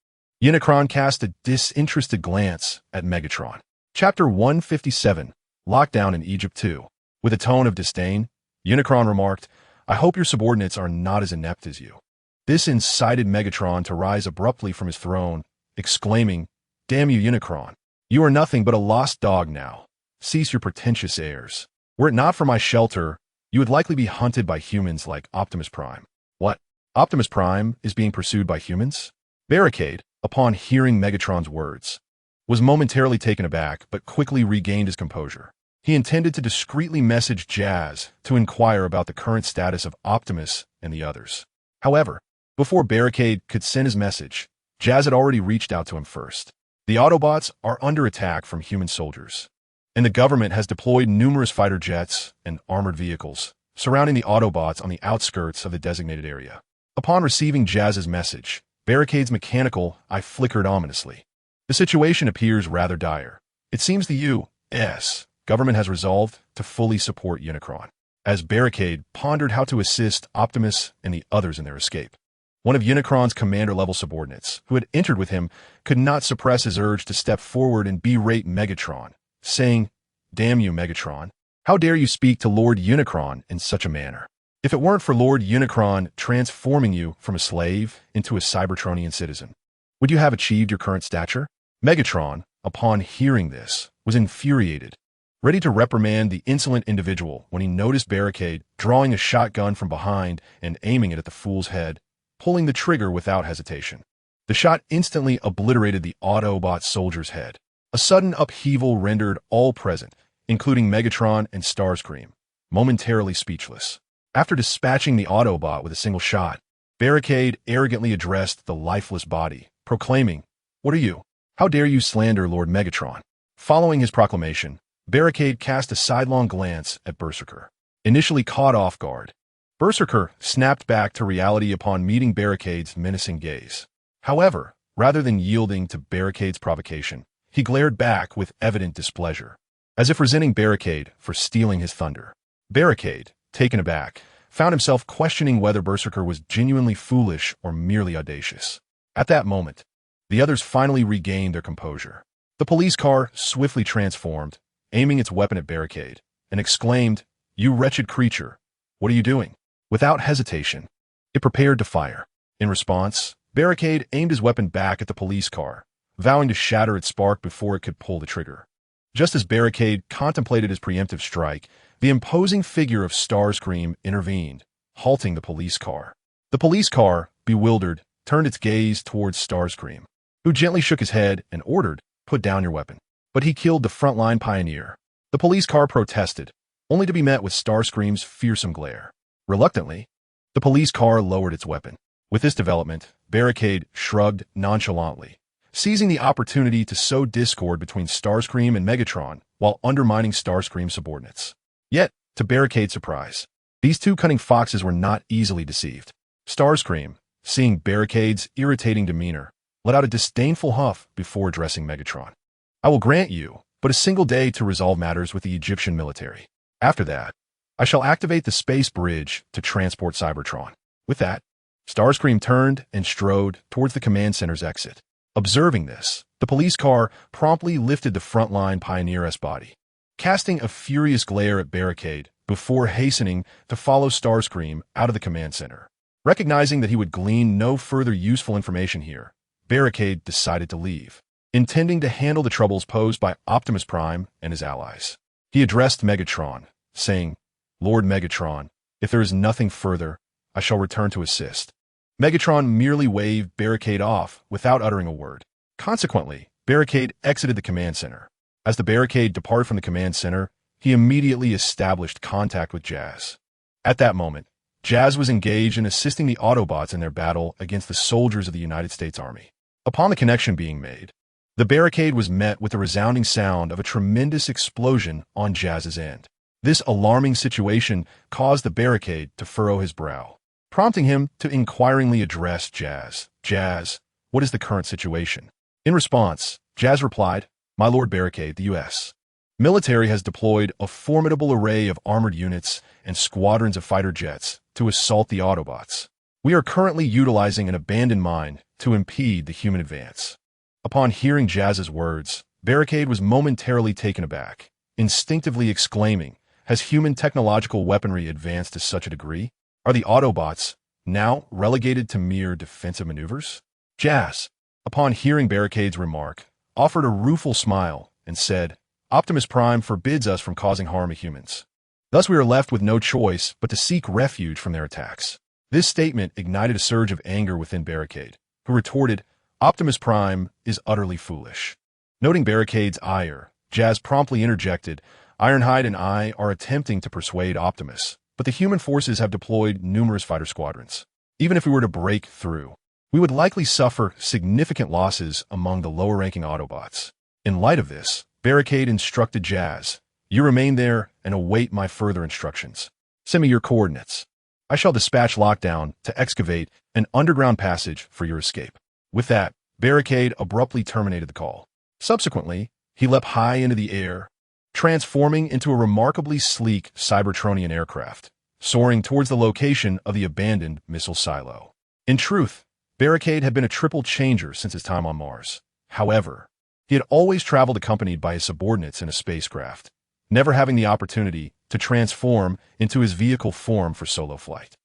Unicron cast a disinterested glance at Megatron. Chapter 157, Lockdown in Egypt 2. With a tone of disdain, Unicron remarked, "I hope your subordinates are not as inept as you." This incited Megatron to rise abruptly from his throne, exclaiming, "Damn you, Unicron. You are nothing but a lost dog now. Cease your pretentious airs. Were it not for my shelter, you would likely be hunted by humans like Optimus Prime." What? Optimus Prime is being pursued by humans? Barricade, upon hearing Megatron's words, was momentarily taken aback but quickly regained his composure. He intended to discreetly message Jazz to inquire about the current status of Optimus and the others. However, before Barricade could send his message, Jazz had already reached out to him first. The Autobots are under attack from human soldiers, and the government has deployed numerous fighter jets and armored vehicles surrounding the Autobots on the outskirts of the designated area. Upon receiving Jazz's message, Barricade's mechanical eye flickered ominously. The situation appears rather dire. It seems the U.S. government has resolved to fully support Unicron, as Barricade pondered how to assist Optimus and the others in their escape. One of Unicron's commander-level subordinates, who had entered with him, could not suppress his urge to step forward and berate Megatron, saying, "Damn you, Megatron. How dare you speak to Lord Unicron in such a manner? If it weren't for Lord Unicron transforming you from a slave into a Cybertronian citizen, would you have achieved your current stature?" Megatron, upon hearing this, was infuriated, ready to reprimand the insolent individual when he noticed Barricade drawing a shotgun from behind and aiming it at the fool's head, pulling the trigger without hesitation. The shot instantly obliterated the Autobot soldier's head. A sudden upheaval rendered all present, including Megatron and Starscream, momentarily speechless. After dispatching the Autobot with a single shot, Barricade arrogantly addressed the lifeless body, proclaiming, "What are you? How dare you slander Lord Megatron?" Following his proclamation, Barricade cast a sidelong glance at Berserker. Initially caught off guard, Berserker snapped back to reality upon meeting Barricade's menacing gaze. However, rather than yielding to Barricade's provocation, he glared back with evident displeasure, as if resenting Barricade for stealing his thunder. Barricade, taken aback, found himself questioning whether Berserker was genuinely foolish or merely audacious. At that moment, the others finally regained their composure. The police car swiftly transformed, aiming its weapon at Barricade, and exclaimed, "You wretched creature, what are you doing?" Without hesitation, it prepared to fire. In response, Barricade aimed his weapon back at the police car, vowing to shatter its spark before it could pull the trigger. Just as Barricade contemplated his preemptive strike, the imposing figure of Starscream intervened, halting the police car. The police car, bewildered, turned its gaze towards Starscream, who gently shook his head and ordered, "Put down your weapon." But he killed the frontline pioneer. The police car protested, only to be met with Starscream's fearsome glare. Reluctantly, the police car lowered its weapon. With this development, Barricade shrugged nonchalantly, seizing the opportunity to sow discord between Starscream and Megatron while undermining Starscream's subordinates. Yet, to Barricade's surprise, these two cunning foxes were not easily deceived. Starscream, seeing Barricade's irritating demeanor, let out a disdainful huff before addressing Megatron. "I will grant you but a single day to resolve matters with the Egyptian military. After that, I shall activate the space bridge to transport Cybertron." With that, Starscream turned and strode towards the command center's exit. Observing this, the police car promptly lifted the frontline pioneer's body, casting a furious glare at Barricade before hastening to follow Starscream out of the command center. Recognizing that he would glean no further useful information here, Barricade decided to leave, intending to handle the troubles posed by Optimus Prime and his allies. He addressed Megatron, saying, "Lord Megatron, if there is nothing further, I shall return to assist." Megatron merely waved Barricade off without uttering a word. Consequently, Barricade exited the command center. As the Barricade departed from the command center, he immediately established contact with Jazz. At that moment, Jazz was engaged in assisting the Autobots in their battle against the soldiers of the United States Army. Upon the connection being made, the Barricade was met with the resounding sound of a tremendous explosion on Jazz's end. This alarming situation caused the Barricade to furrow his brow, prompting him to inquiringly address Jazz. "Jazz, what is the current situation?" In response, Jazz replied, "My Lord Barricade, the U.S. military has deployed a formidable array of armored units and squadrons of fighter jets to assault the Autobots. We are currently utilizing an abandoned mine to impede the human advance." Upon hearing Jazz's words, Barricade was momentarily taken aback, instinctively exclaiming, Has human technological weaponry advanced to such a degree? Are the Autobots now relegated to mere defensive maneuvers? Jazz, upon hearing Barricade's remark, offered a rueful smile and said, Optimus Prime forbids us from causing harm to humans. Thus we are left with no choice but to seek refuge from their attacks. This statement ignited a surge of anger within Barricade, who retorted, Optimus Prime is utterly foolish. Noting Barricade's ire, Jazz promptly interjected, Ironhide and I are attempting to persuade Optimus, but the human forces have deployed numerous fighter squadrons. Even if we were to break through, we would likely suffer significant losses among the lower-ranking Autobots. In light of this, Barricade instructed Jazz, You remain there and await my further instructions. Send me your coordinates. I shall dispatch Lockdown to excavate an underground passage for your escape. With that, Barricade abruptly terminated the call. Subsequently, he leapt high into the air, transforming into a remarkably sleek Cybertronian aircraft, soaring towards the location of the abandoned missile silo. In truth, Barricade had been a triple changer since his time on Mars. However, he had always traveled accompanied by his subordinates in a spacecraft, never having the opportunity to transform into his vehicle form for solo flight.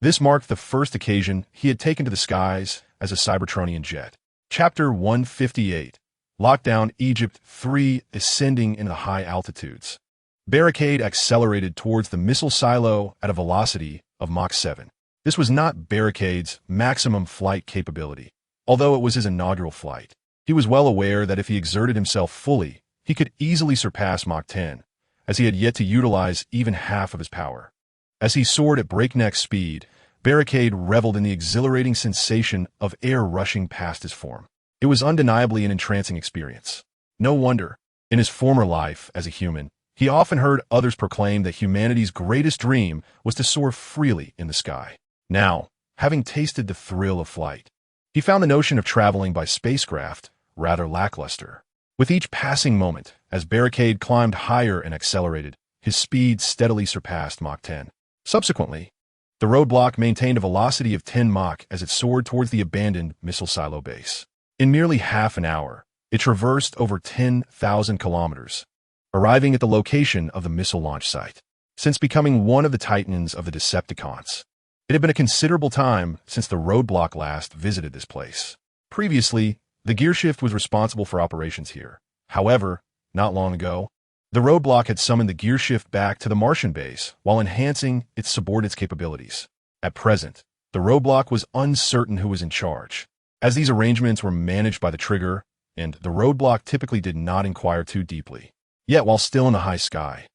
This marked the first occasion he had taken to the skies as a Cybertronian jet. Chapter 158, Lockdown Egypt 3, Ascending into the High Altitudes. Barricade accelerated towards the missile silo at a velocity of Mach 7. This was not Barricade's maximum flight capability, although it was his inaugural flight. He was well aware that if he exerted himself fully, he could easily surpass Mach 10, as he had yet to utilize even half of his power. As he soared at breakneck speed, Barricade reveled in the exhilarating sensation of air rushing past his form. It was undeniably an entrancing experience. No wonder, in his former life as a human, he often heard others proclaim that humanity's greatest dream was to soar freely in the sky. Now, having tasted the thrill of flight, he found the notion of traveling by spacecraft rather lackluster. With each passing moment, as Barricade climbed higher and accelerated, his speed steadily surpassed Mach 10. Subsequently, the roadblock maintained a velocity of 10 Mach as it soared towards the abandoned missile silo base. In merely half an hour, it traversed over 10,000 kilometers, arriving at the location of the missile launch site. Since becoming one of the titans of the Decepticons, it had been a considerable time since the roadblock last visited this place. Previously, the gearshift was responsible for operations here. However, not long ago, the roadblock had summoned the gearshift back to the Martian base while enhancing its subordinates' capabilities. At present, the roadblock was uncertain who was in charge, as these arrangements were managed by the trigger, and the roadblock typically did not inquire too deeply. Yet while still in the high sky,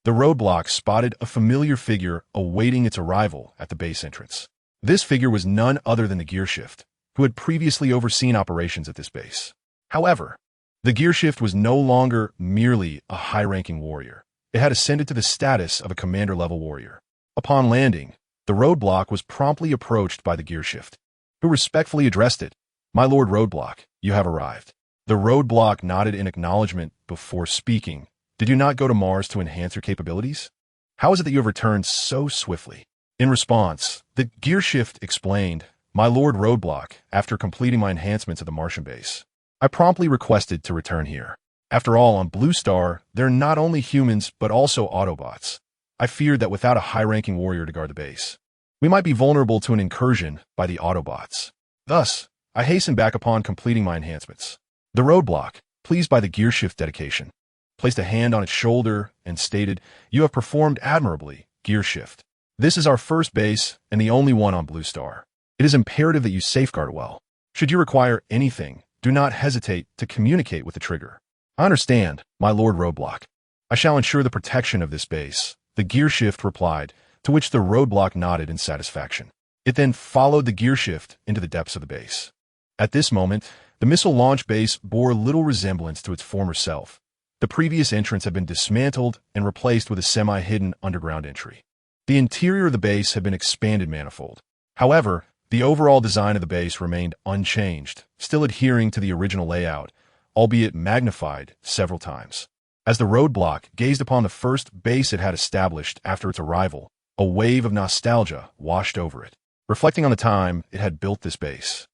the roadblock spotted a familiar figure awaiting its arrival at the base entrance. This figure was none other than the gearshift, who had previously overseen operations at this base. However, the gearshift was no longer merely a high-ranking warrior. It had ascended to the status of a commander-level warrior. Upon landing, the roadblock was promptly approached by the gearshift, who respectfully addressed it, My Lord Roadblock, you have arrived. The roadblock nodded in acknowledgement before speaking. Did you not go to Mars to enhance your capabilities? How is it that you have returned so swiftly? In response, the gearshift explained, My Lord Roadblock, after completing my enhancements at the Martian base, I promptly requested to return here. After all, on Blue Star, there are not only humans, but also Autobots. I feared that without a high-ranking warrior to guard the base, we might be vulnerable to an incursion by the Autobots. Thus, I hastened back upon completing my enhancements. The roadblock, pleased by the gearshift dedication, placed a hand on its shoulder and stated, You have performed admirably, gearshift. This is our first base and the only one on Blue Star. It is imperative that you safeguard well. Should you require anything, do not hesitate to communicate with the trigger. I understand, my Lord Roadblock. I shall ensure the protection of this base, the gearshift replied, to which the roadblock nodded in satisfaction. It then followed the gearshift into the depths of the base. At this moment, the missile launch base bore little resemblance to its former self. The previous entrance had been dismantled and replaced with a semi-hidden underground entry. The interior of the base had been expanded manifold. However, the overall design of the base remained unchanged, still adhering to the original layout, albeit magnified several times. As the roadblock gazed upon the first base it had established after its arrival, a wave of nostalgia washed over it, reflecting on the time it had built this base.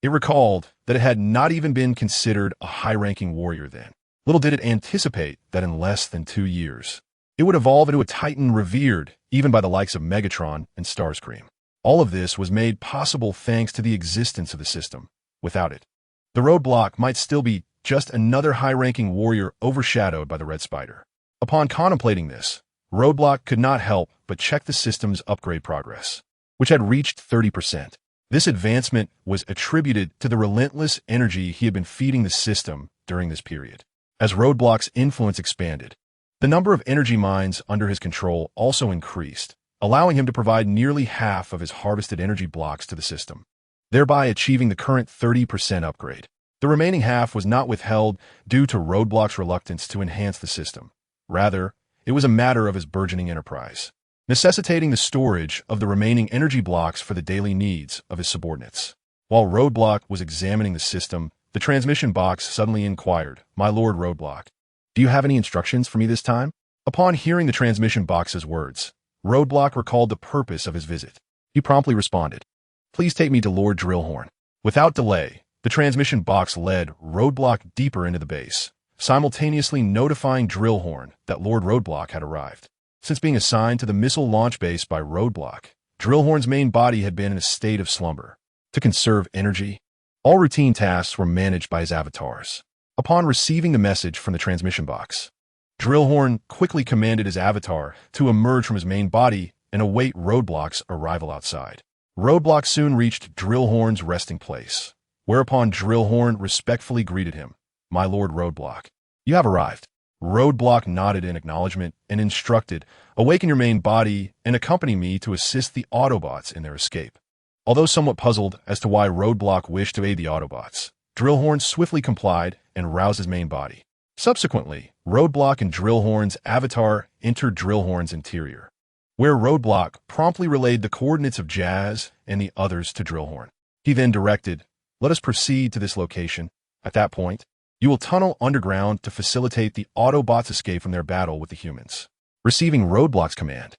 It recalled that it had not even been considered a high-ranking warrior then. Little did it anticipate that in less than 2 years, It would evolve into a titan revered even by the likes of Megatron and Starscream. All of this was made possible thanks to the existence of the system. Without it, the roadblock might still be just another high-ranking warrior overshadowed by the Red Spider. Upon contemplating this, Roadblock could not help but check the system's upgrade progress, which had reached 30%. This advancement was attributed to the relentless energy he had been feeding the system during this period. As Roadblock's influence expanded, the number of energy mines under his control also increased, allowing him to provide nearly half of his harvested energy blocks to the system, thereby achieving the current 30% upgrade. The remaining half was not withheld due to Roadblock's reluctance to enhance the system. Rather, it was a matter of his burgeoning enterprise, necessitating the storage of the remaining energy blocks for the daily needs of his subordinates. While Roadblock was examining the system, the transmission box suddenly inquired, "My Lord Roadblock, do you have any instructions for me this time?" Upon hearing the transmission box's words, Roadblock recalled the purpose of his visit. He promptly responded, "Please take me to Lord Drillhorn." Without delay, the transmission box led Roadblock deeper into the base, simultaneously notifying Drillhorn that Lord Roadblock had arrived. Since being assigned to the missile launch base by Roadblock, Drillhorn's main body had been in a state of slumber. To conserve energy, all routine tasks were managed by his avatars. Upon receiving the message from the transmission box, Drillhorn quickly commanded his avatar to emerge from his main body and await Roadblock's arrival outside. Roadblock soon reached Drillhorn's resting place, whereupon Drillhorn respectfully greeted him, "My Lord Roadblock, you have arrived." Roadblock nodded in acknowledgement and instructed, "Awaken your main body and accompany me to assist the Autobots in their escape." Although somewhat puzzled as to why Roadblock wished to aid the Autobots, Drillhorn swiftly complied and roused his main body. Subsequently, Roadblock and Drillhorn's avatar entered Drillhorn's interior, where Roadblock promptly relayed the coordinates of Jazz and the others to Drillhorn. He then directed, "Let us proceed to this location. At that point, you will tunnel underground to facilitate the Autobots' escape from their battle with the humans." Receiving Roadblock's command,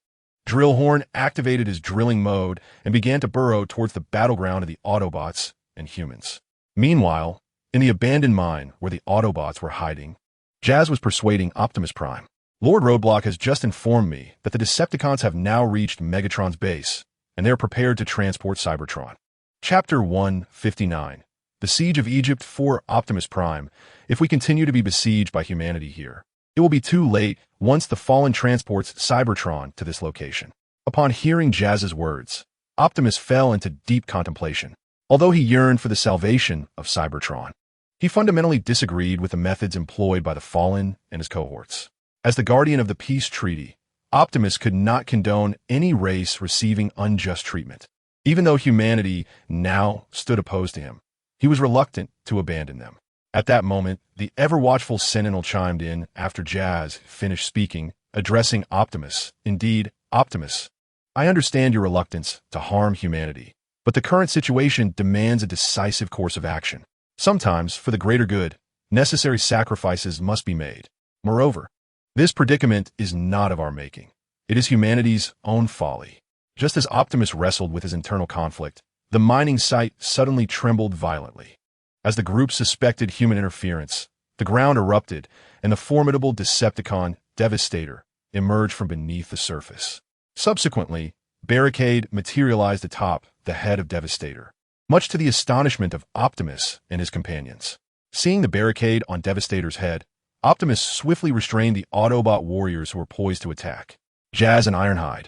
Drillhorn activated his drilling mode and began to burrow towards the battleground of the Autobots and humans. Meanwhile, in the abandoned mine where the Autobots were hiding, Jazz was persuading Optimus Prime. "Lord Roadblock has just informed me that the Decepticons have now reached Megatron's base, and they are prepared to transport Cybertron." Chapter 159. The Siege of Egypt for Optimus Prime. If we continue to be besieged by humanity here, it will be too late once the Fallen transports Cybertron to this location. Upon hearing Jazz's words, Optimus fell into deep contemplation. Although he yearned for the salvation of Cybertron, he fundamentally disagreed with the methods employed by the Fallen and his cohorts. As the guardian of the peace treaty, Optimus could not condone any race receiving unjust treatment. Even though humanity now stood opposed to him, he was reluctant to abandon them. At that moment, the ever-watchful Sentinel chimed in after Jazz finished speaking, addressing Optimus. "Indeed, Optimus, I understand your reluctance to harm humanity, but the current situation demands a decisive course of action. Sometimes, for the greater good, necessary sacrifices must be made. Moreover, this predicament is not of our making. It is humanity's own folly." Just as Optimus wrestled with his internal conflict, the mining site suddenly trembled violently. As the group suspected human interference, the ground erupted, and the formidable Decepticon Devastator emerged from beneath the surface. Subsequently, Barricade materialized atop the head of Devastator, much to the astonishment of Optimus and his companions. Seeing the barricade on Devastator's head, Optimus swiftly restrained the Autobot warriors who were poised to attack. Jazz and Ironhide,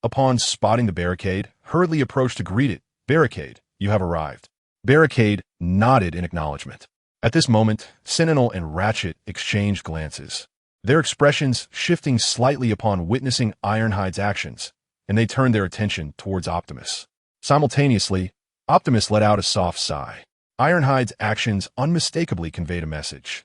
upon spotting the barricade, hurriedly approached to greet it. "Barricade, you have arrived." Barricade nodded in acknowledgement. At this moment, Sentinel and Ratchet exchanged glances, their expressions shifting slightly upon witnessing Ironhide's actions, and they turned their attention towards Optimus. Simultaneously, Optimus let out a soft sigh. Ironhide's actions unmistakably conveyed a message.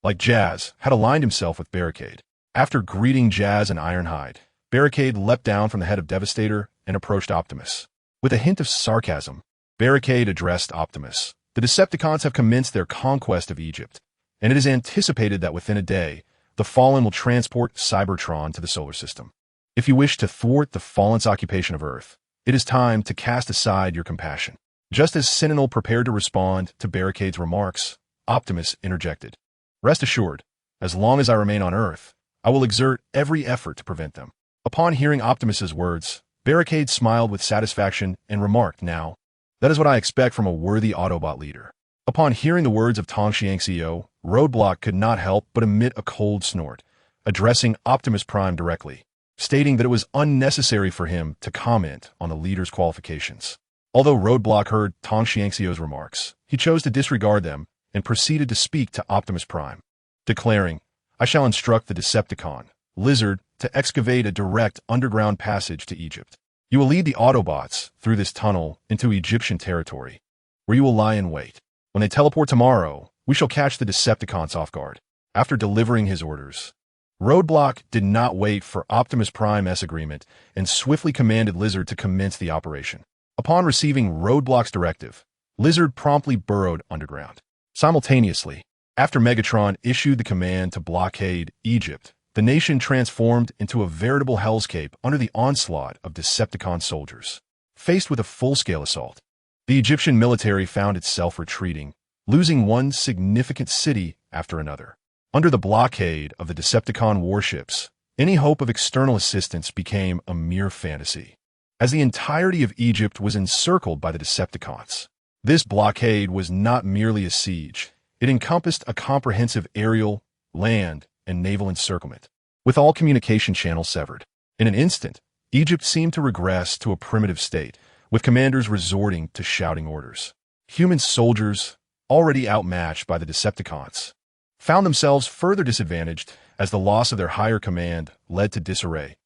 Like Jazz, had aligned himself with Barricade. After greeting Jazz and Ironhide, Barricade leapt down from the head of Devastator and approached Optimus. With a hint of sarcasm, Barricade addressed Optimus. "The Decepticons have commenced their conquest of Egypt, and it is anticipated that within a day, the Fallen will transport Cybertron to the solar system. If you wish to thwart the Fallen's occupation of Earth, it is time to cast aside your compassion." Just as Sentinel prepared to respond to Barricade's remarks, Optimus interjected. "Rest assured, as long as I remain on Earth, I will exert every effort to prevent them. Upon hearing Optimus's words, Barricade smiled with satisfaction and remarked, "Now, that is what I expect from a worthy Autobot leader." Upon hearing the words of Tong Xiangxiu, Roadblock could not help but emit a cold snort, addressing Optimus Prime directly, stating that it was unnecessary for him to comment on the leader's qualifications. Although Roadblock heard Tong Xiangxiu's remarks, he chose to disregard them and proceeded to speak to Optimus Prime, declaring, "I shall instruct the Decepticon, Lizard, to excavate a direct underground passage to Egypt. You will lead the Autobots through this tunnel into Egyptian territory, where you will lie in wait. When they teleport tomorrow, we shall catch the Decepticons off guard." After delivering his orders, Roadblock did not wait for Optimus Prime's agreement and swiftly commanded Lizard to commence the operation. Upon receiving Roadblock's directive, Lizard promptly burrowed underground. Simultaneously, after Megatron issued the command to blockade Egypt, the nation transformed into a veritable hellscape under the onslaught of Decepticon soldiers. Faced with a full-scale assault, the Egyptian military found itself retreating, losing one significant city after another. Under the blockade of the Decepticon warships, any hope of external assistance became a mere fantasy, as the entirety of Egypt was encircled by the Decepticons. This blockade was not merely a siege. It encompassed a comprehensive aerial, land, and naval encirclement, with all communication channels severed. In an instant, Egypt seemed to regress to a primitive state, with commanders resorting to shouting orders. Human soldiers, already outmatched by the Decepticons, found themselves further disadvantaged as the loss of their higher command led to disarray,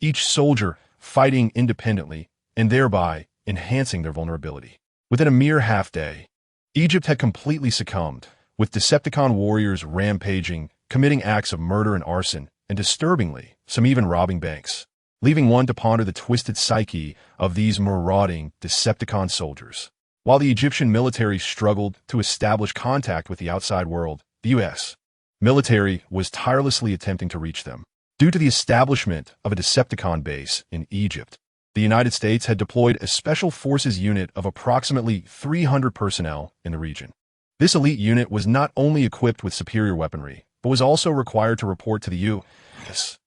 each soldier fighting independently and thereby enhancing their vulnerability. Within a mere half-day, Egypt had completely succumbed, with Decepticon warriors rampaging, committing acts of murder and arson, and disturbingly, some even robbing banks, leaving one to ponder the twisted psyche of these marauding Decepticon soldiers. While the Egyptian military struggled to establish contact with the outside world, the U.S. military was tirelessly attempting to reach them. Due to the establishment of a Decepticon base in Egypt, the United States had deployed a Special Forces unit of approximately 300 personnel in the region. This elite unit was not only equipped with superior weaponry, but was also required to report to the U.S.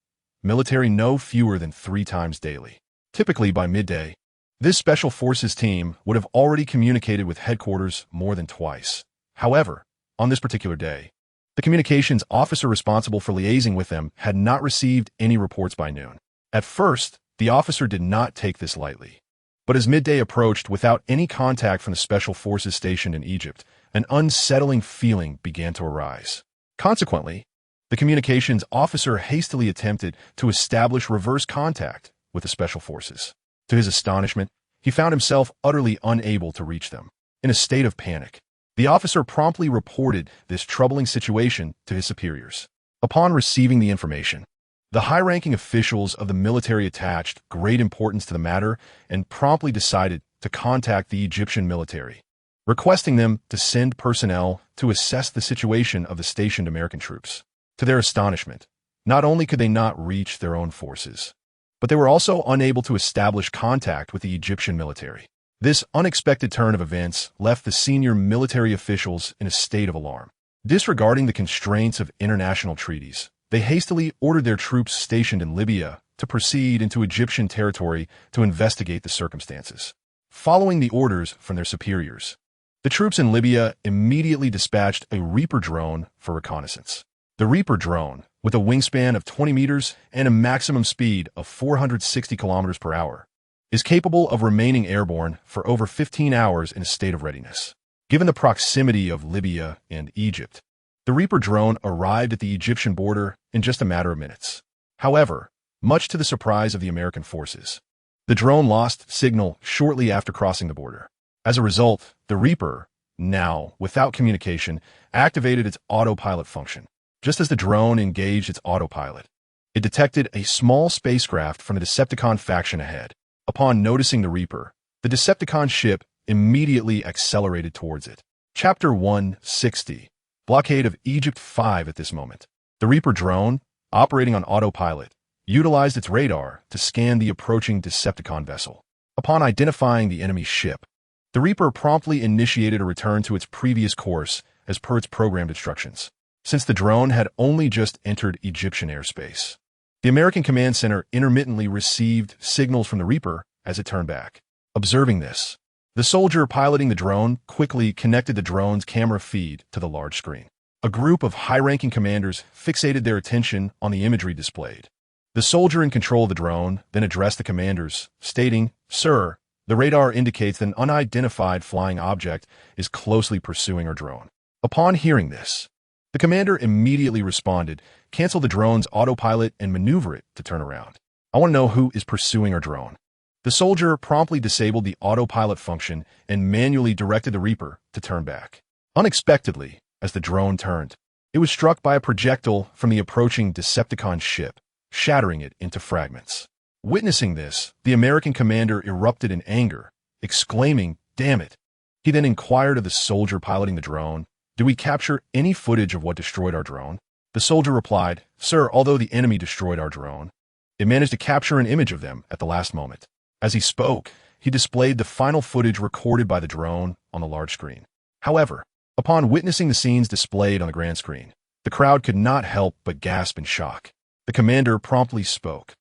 military no fewer than 3 times daily. Typically by midday, this Special Forces team would have already communicated with headquarters more than twice. However, on this particular day, the communications officer responsible for liaising with them had not received any reports by noon. At first, the officer did not take this lightly. But as midday approached without any contact from the Special Forces stationed in Egypt, an unsettling feeling began to arise. Consequently, the communications officer hastily attempted to establish reverse contact with the Special Forces. To his astonishment, he found himself utterly unable to reach them. In a state of panic, the officer promptly reported this troubling situation to his superiors. Upon receiving the information, the high-ranking officials of the military attached great importance to the matter and promptly decided to contact the Egyptian military, requesting them to send personnel to assess the situation of the stationed American troops. To their astonishment, not only could they not reach their own forces, but they were also unable to establish contact with the Egyptian military. This unexpected turn of events left the senior military officials in a state of alarm. Disregarding the constraints of international treaties, they hastily ordered their troops stationed in Libya to proceed into Egyptian territory to investigate the circumstances. Following the orders from their superiors, the troops in Libya immediately dispatched a Reaper drone for reconnaissance. The Reaper drone, with a wingspan of 20 meters and a maximum speed of 460 kilometers per hour, is capable of remaining airborne for over 15 hours in a state of readiness. Given the proximity of Libya and Egypt, the Reaper drone arrived at the Egyptian border in just a matter of minutes. However, much to the surprise of the American forces, the drone lost signal shortly after crossing the border. As a result, the Reaper, now without communication, activated its autopilot function. Just as the drone engaged its autopilot, it detected a small spacecraft from the Decepticon faction ahead. Upon noticing the Reaper, the Decepticon ship immediately accelerated towards it. Chapter 160. Blockade of Egypt 5. At this moment, the Reaper drone, operating on autopilot, utilized its radar to scan the approaching Decepticon vessel. Upon identifying the enemy ship, the Reaper promptly initiated a return to its previous course as per its programmed instructions. since the drone had only just entered Egyptian airspace. The American command center intermittently received signals from the Reaper as it turned back. Observing this, the soldier piloting the drone quickly connected the drone's camera feed to the large screen. A group of high-ranking commanders fixated their attention on the imagery displayed. The soldier in control of the drone then addressed the commanders, stating, "Sir, the radar indicates that an unidentified flying object is closely pursuing our drone." Upon hearing this, the commander immediately responded, "Cancel the drone's autopilot and maneuver it to turn around. I want to know who is pursuing our drone." The soldier promptly disabled the autopilot function and manually directed the Reaper to turn back. Unexpectedly, as the drone turned, it was struck by a projectile from the approaching Decepticon ship, shattering it into fragments. Witnessing this, the American commander erupted in anger, exclaiming, "Damn it!" He then inquired of the soldier piloting the drone, "Did we capture any footage of what destroyed our drone?" The soldier replied, "Sir, although the enemy destroyed our drone, it managed to capture an image of them at the last moment." As he spoke, he displayed the final footage recorded by the drone on the large screen. However, upon witnessing the scenes displayed on the grand screen, the crowd could not help but gasp in shock. The commander promptly spoke,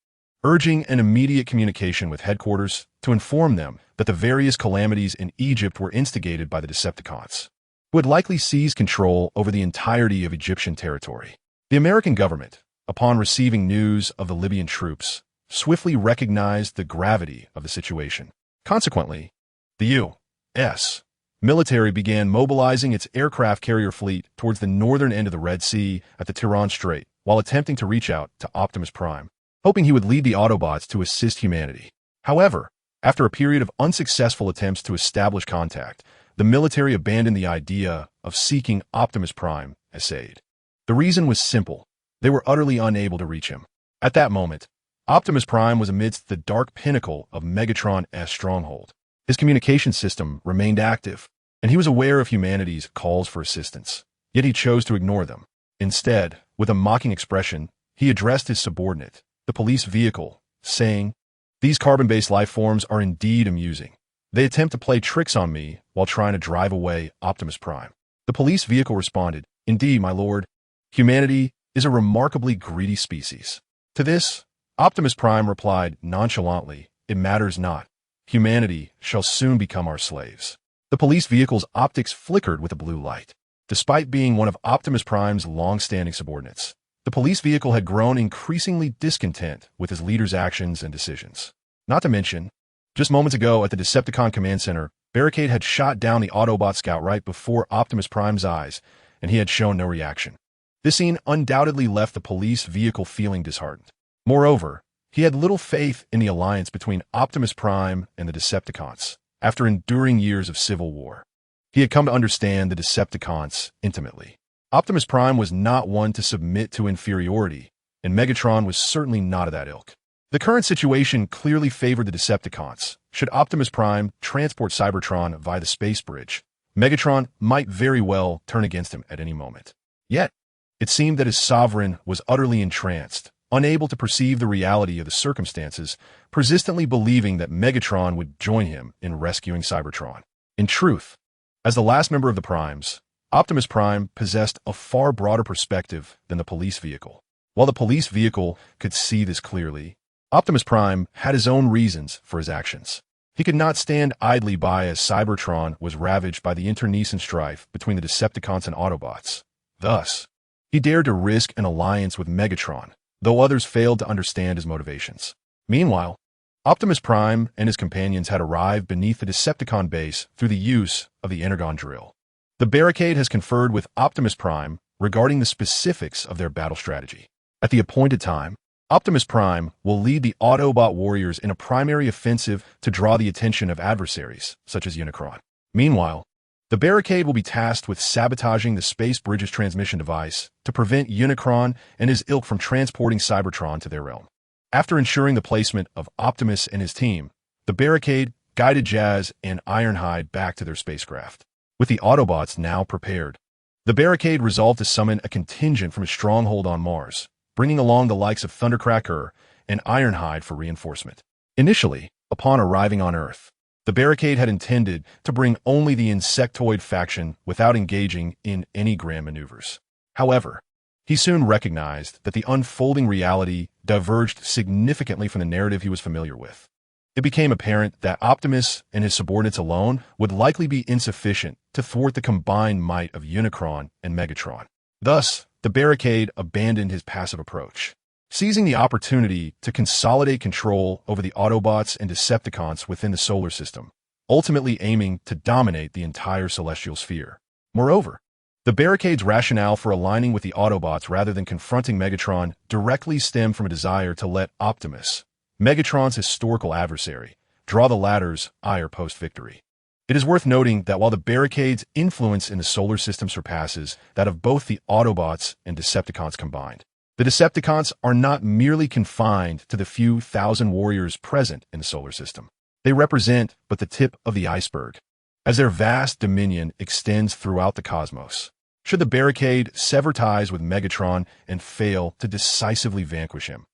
urging an immediate communication with headquarters to inform them that the various calamities in Egypt were instigated by the Decepticons, who had likely seized control over the entirety of Egyptian territory. The American government, upon receiving news of the Libyan troops, swiftly recognized the gravity of the situation. Consequently, the U.S. military began mobilizing its aircraft carrier fleet towards the northern end of the Red Sea at the Tiran Strait, while attempting to reach out to Optimus Prime, hoping he would lead the Autobots to assist humanity. However, after a period of unsuccessful attempts to establish contact, the military abandoned the idea of seeking Optimus Prime as aid. The reason was simple: they were utterly unable to reach him. At that moment, Optimus Prime was amidst the dark pinnacle of Megatron's stronghold. His communication system remained active, and he was aware of humanity's calls for assistance. Yet he chose to ignore them. Instead, with a mocking expression, he addressed his subordinate, the police vehicle, saying, "These carbon-based life forms are indeed amusing. They attempt to play tricks on me while trying to drive away Optimus Prime." The police vehicle responded, "Indeed, my lord, humanity is a remarkably greedy species." To this, Optimus Prime replied nonchalantly, "It matters not. Humanity shall soon become our slaves." The police vehicle's optics flickered with a blue light. Despite being one of Optimus Prime's long-standing subordinates, the police vehicle had grown increasingly discontent with his leader's actions and decisions. Not to mention, just moments ago at the Decepticon Command Center, Barricade had shot down the Autobot scout right before Optimus Prime's eyes, and he had shown no reaction. This scene undoubtedly left the police vehicle feeling disheartened. Moreover, he had little faith in the alliance between Optimus Prime and the Decepticons. After enduring years of civil war, he had come to understand the Decepticons intimately. Optimus Prime was not one to submit to inferiority, and Megatron was certainly not of that ilk. The current situation clearly favored the Decepticons. Should Optimus Prime transport Cybertron via the space bridge, Megatron might very well turn against him at any moment. Yet, it seemed that his sovereign was utterly entranced, unable to perceive the reality of the circumstances, persistently believing that Megatron would join him in rescuing Cybertron. In truth, as the last member of the Primes, Optimus Prime possessed a far broader perspective than the police vehicle. While the police vehicle could see this clearly, Optimus Prime had his own reasons for his actions. He could not stand idly by as Cybertron was ravaged by the internecine strife between the Decepticons and Autobots. Thus, he dared to risk an alliance with Megatron, though others failed to understand his motivations. Meanwhile, Optimus Prime and his companions had arrived beneath the Decepticon base through the use of the Energon drill. The Barricade has conferred with Optimus Prime regarding the specifics of their battle strategy. At the appointed time, Optimus Prime will lead the Autobot warriors in a primary offensive to draw the attention of adversaries, such as Unicron. Meanwhile, the Barricade will be tasked with sabotaging the space bridge's transmission device to prevent Unicron and his ilk from transporting Cybertron to their realm. After ensuring the placement of Optimus and his team, the Barricade guided Jazz and Ironhide back to their spacecraft. With the Autobots now prepared, the Barricade resolved to summon a contingent from a stronghold on Mars, bringing along the likes of Thundercracker and Ironhide for reinforcement. Initially, upon arriving on Earth, the Barricade had intended to bring only the insectoid faction without engaging in any grand maneuvers. However, he soon recognized that the unfolding reality diverged significantly from the narrative he was familiar with. It became apparent that Optimus and his subordinates alone would likely be insufficient to thwart the combined might of Unicron and Megatron. Thus, the Barricade abandoned his passive approach, seizing the opportunity to consolidate control over the Autobots and Decepticons within the solar system, ultimately aiming to dominate the entire celestial sphere. Moreover, the Barricade's rationale for aligning with the Autobots rather than confronting Megatron directly stemmed from a desire to let Optimus, Megatron's historical adversary, draw the latter's ire post-victory. It is worth noting that while the Barricade's influence in the solar system surpasses that of both the Autobots and Decepticons combined, the Decepticons are not merely confined to the few thousand warriors present in the solar system. They represent but the tip of the iceberg, as their vast dominion extends throughout the cosmos. Should the Barricade sever ties with Megatron and fail to decisively vanquish him,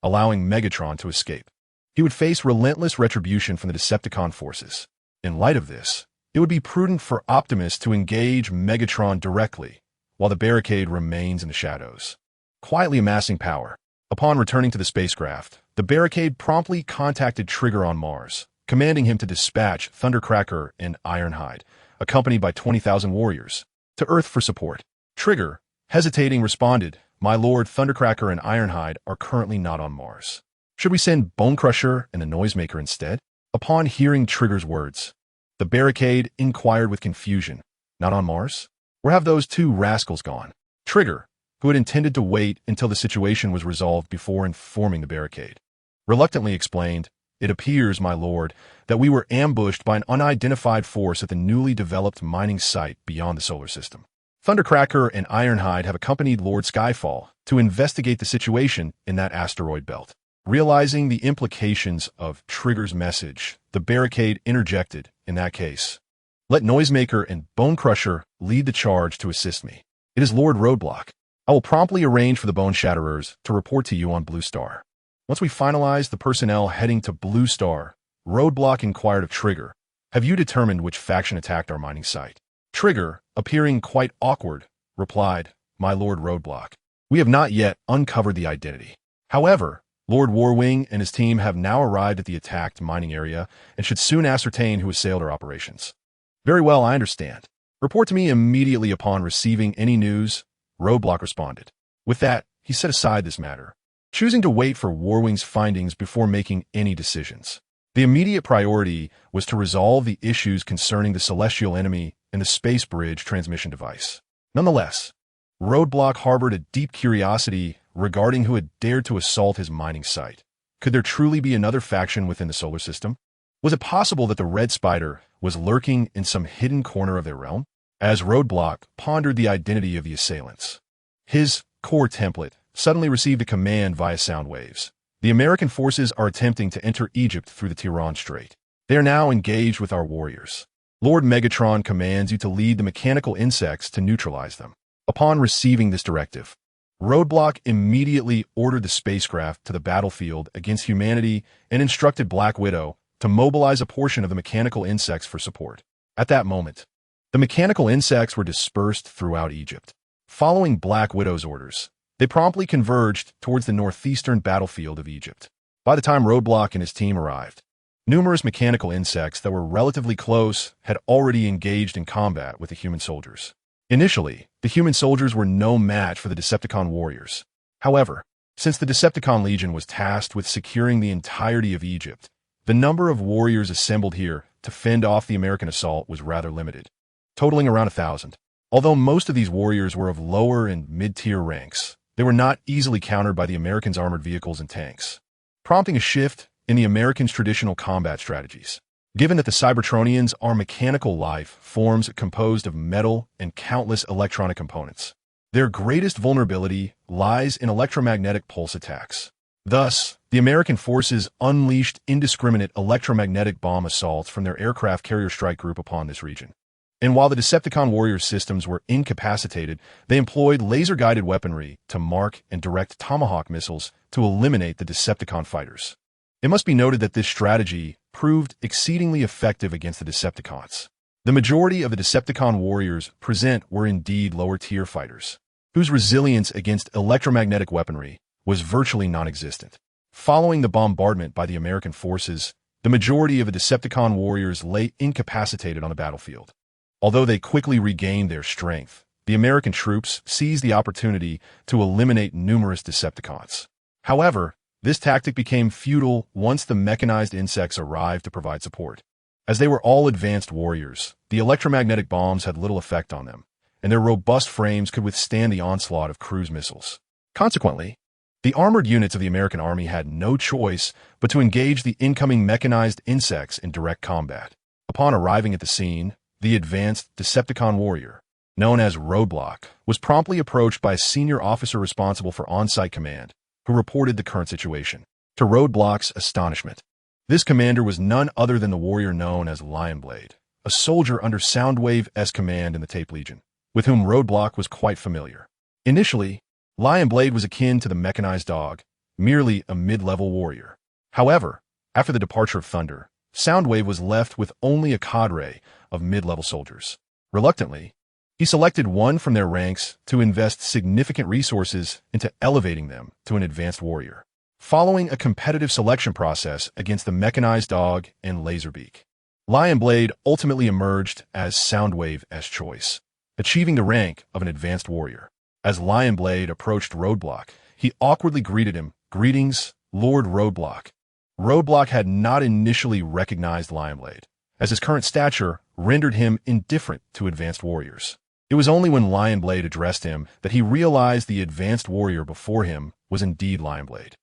allowing Megatron to escape, he would face relentless retribution from the Decepticon forces. In light of this, it would be prudent for Optimus to engage Megatron directly, while the Barricade remains in the shadows, quietly amassing power. Upon returning to the spacecraft, the Barricade promptly contacted Trigger on Mars, commanding him to dispatch Thundercracker and Ironhide, accompanied by 20,000 warriors, to Earth for support. Trigger, hesitating, responded, "My lord, Thundercracker and Ironhide are currently not on Mars. Should we send Bonecrusher and the Noisemaker instead?" Upon hearing Trigger's words, the Barricade inquired with confusion, "Not on Mars? Where have those two rascals gone?" Trigger, who had intended to wait until the situation was resolved before informing the Barricade, reluctantly explained, "It appears, my lord, that we were ambushed by an unidentified force at the newly developed mining site beyond the solar system. Thundercracker and Ironhide have accompanied Lord Skyfall to investigate the situation in that asteroid belt." Realizing the implications of Trigger's message, the Barricade interjected, "In that case, let Noisemaker and Bonecrusher lead the charge to assist me. It is Lord Roadblock. I will promptly arrange for the Bone Shatterers to report to you on Blue Star." Once we finalized the personnel heading to Blue Star, Roadblock inquired of Trigger, "Have you determined which faction attacked our mining site?" Trigger, appearing quite awkward, replied, "My Lord Roadblock, we have not yet uncovered the identity. However, Lord Warwing and his team have now arrived at the attacked mining area and should soon ascertain who assailed our operations." "Very well, I understand. Report to me immediately upon receiving any news," Roadblock responded. With that, he set aside this matter, choosing to wait for Warwing's findings before making any decisions. The immediate priority was to resolve the issues concerning the celestial enemy and the space bridge transmission device. Nonetheless, Roadblock harbored a deep curiosity regarding who had dared to assault his mining site. Could there truly be another faction within the solar system? Was it possible that the Red Spider was lurking in some hidden corner of their realm? As Roadblock pondered the identity of the assailants, his core template suddenly received a command via sound waves. "The American forces are attempting to enter Egypt through the Tiran Strait. They are now engaged with our warriors. Lord Megatron commands you to lead the mechanical insects to neutralize them." Upon receiving this directive, Roadblock immediately ordered the spacecraft to the battlefield against humanity and instructed Black Widow to mobilize a portion of the mechanical insects for support. At that moment, the mechanical insects were dispersed throughout Egypt. Following Black Widow's orders, they promptly converged towards the northeastern battlefield of Egypt. By the time Roadblock and his team arrived, numerous mechanical insects that were relatively close had already engaged in combat with the human soldiers. Initially, the human soldiers were no match for the Decepticon warriors. However, since the Decepticon Legion was tasked with securing the entirety of Egypt, the number of warriors assembled here to fend off the American assault was rather limited, totaling around 1,000. Although most of these warriors were of lower and mid-tier ranks, they were not easily countered by the Americans' armored vehicles and tanks, prompting a shift in the Americans' traditional combat strategies. Given that the Cybertronians are mechanical life forms composed of metal and countless electronic components, their greatest vulnerability lies in electromagnetic pulse attacks. Thus, the American forces unleashed indiscriminate electromagnetic bomb assaults from their aircraft carrier strike group upon this region. And while the Decepticon warrior systems were incapacitated, they employed laser-guided weaponry to mark and direct Tomahawk missiles to eliminate the Decepticon fighters. It must be noted that this strategy proved exceedingly effective against the Decepticons. The majority of the Decepticon warriors present were indeed lower-tier fighters, whose resilience against electromagnetic weaponry was virtually non-existent. Following the bombardment by the American forces, the majority of the Decepticon warriors lay incapacitated on the battlefield. Although they quickly regained their strength, the American troops seized the opportunity to eliminate numerous Decepticons. However, this tactic became futile once the mechanized insects arrived to provide support. As they were all advanced warriors, the electromagnetic bombs had little effect on them, and their robust frames could withstand the onslaught of cruise missiles. Consequently, the armored units of the American Army had no choice but to engage the incoming mechanized insects in direct combat. Upon arriving at the scene, the advanced Decepticon warrior, known as Roadblock, was promptly approached by a senior officer responsible for on-site command, who reported the current situation. To Roadblock's astonishment, this commander was none other than the warrior known as Lionblade, a soldier under Soundwave's command in the Tape Legion, with whom Roadblock was quite familiar. Initially, Lionblade was akin to the mechanized dog, merely a mid-level warrior. However, after the departure of Thunder, Soundwave was left with only a cadre of mid-level soldiers. Reluctantly, he selected one from their ranks to invest significant resources into elevating them to an advanced warrior. Following a competitive selection process against the mechanized dog and Laserbeak, Lionblade ultimately emerged as Soundwave's choice, achieving the rank of an advanced warrior. As Lionblade approached Roadblock, he awkwardly greeted him, "Greetings, Lord Roadblock." Roadblock had not initially recognized Lionblade, as his current stature rendered him indifferent to advanced warriors. It was only when Lionblade addressed him that he realized the advanced warrior before him was indeed Lionblade.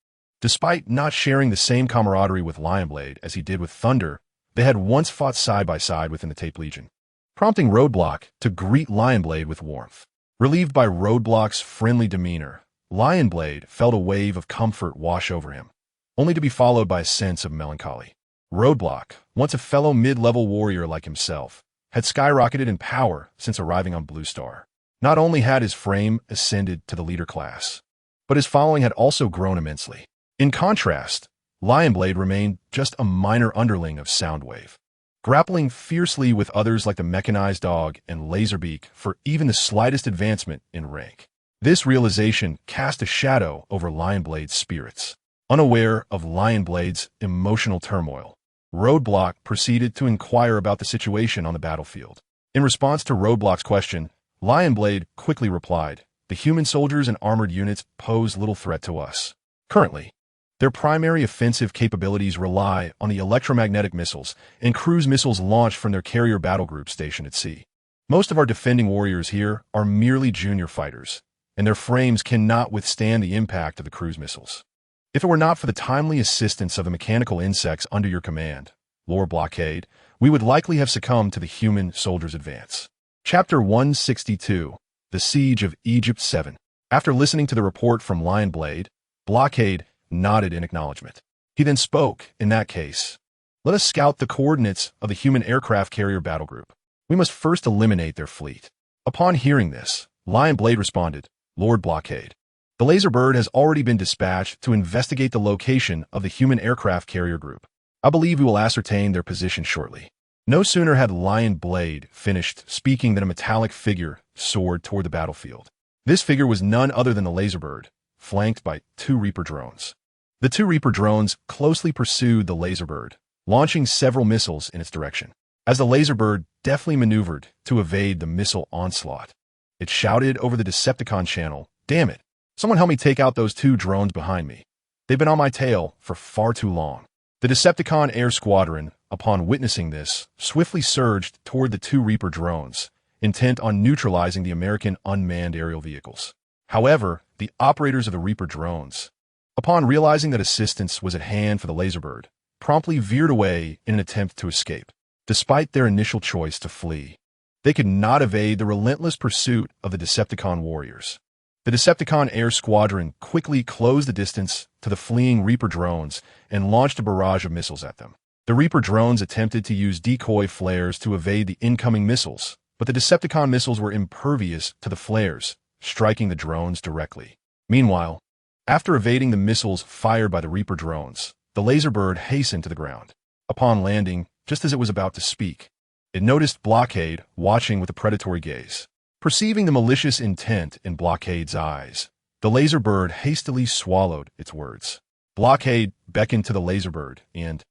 Despite not sharing the same camaraderie with Lionblade as he did with Thunder, they had once fought side by side within the Tape Legion, prompting Roadblock to greet Lionblade with warmth. Relieved by Roadblock's friendly demeanor, Lionblade felt a wave of comfort wash over him, only to be followed by a sense of melancholy. Roadblock, once a fellow mid-level warrior like himself, had skyrocketed in power since arriving on Blue Star. Not only had his frame ascended to the leader class, but his following had also grown immensely. In contrast, Lionblade remained just a minor underling of Soundwave, grappling fiercely with others like the mechanized dog and Laserbeak for even the slightest advancement in rank. This realization cast a shadow over Lionblade's spirits. Unaware of Lionblade's emotional turmoil, Roadblock proceeded to inquire about the situation on the battlefield. In response to Roadblock's question, Lionblade quickly replied, "The human soldiers and armored units pose little threat to us. Currently, their primary offensive capabilities rely on the electromagnetic missiles and cruise missiles launched from their carrier battle group stationed at sea. Most of our defending warriors here are merely junior fighters, and their frames cannot withstand the impact of the cruise missiles. If it were not for the timely assistance of the mechanical insects under your command, Lord Blockade, we would likely have succumbed to the human soldiers' advance." Chapter 162, The Siege of Egypt 7. After listening to the report from Lionblade, Blockade nodded in acknowledgement. He then spoke, "In that case, let us scout the coordinates of the human aircraft carrier battle group. We must first eliminate their fleet." Upon hearing this, Lionblade responded, "Lord Blockade, the Laserbird has already been dispatched to investigate the location of the human aircraft carrier group. I believe we will ascertain their position shortly." No sooner had Lionblade finished speaking than a metallic figure soared toward the battlefield. This figure was none other than the Laserbird, flanked by 2 Reaper drones. The 2 Reaper drones closely pursued the Laserbird, launching several missiles in its direction. As the Laserbird deftly maneuvered to evade the missile onslaught, it shouted over the Decepticon channel, "Damn it! Someone help me take out those 2 drones behind me. They've been on my tail for far too long." The Decepticon air squadron, upon witnessing this, swiftly surged toward the 2 Reaper drones, intent on neutralizing the American unmanned aerial vehicles. However, the operators of the Reaper drones, upon realizing that assistance was at hand for the Laserbird, promptly veered away in an attempt to escape. Despite their initial choice to flee, they could not evade the relentless pursuit of the Decepticon warriors. The Decepticon air squadron quickly closed the distance to the fleeing Reaper drones and launched a barrage of missiles at them. The Reaper drones attempted to use decoy flares to evade the incoming missiles, but the Decepticon missiles were impervious to the flares, striking the drones directly. Meanwhile, after evading the missiles fired by the Reaper drones, the Laserbird hastened to the ground. Upon landing, just as it was about to speak, it noticed Blockade watching with a predatory gaze. Perceiving the malicious intent in Blockade's eyes, the laser bird hastily swallowed its words. Blockade beckoned to the laser bird and,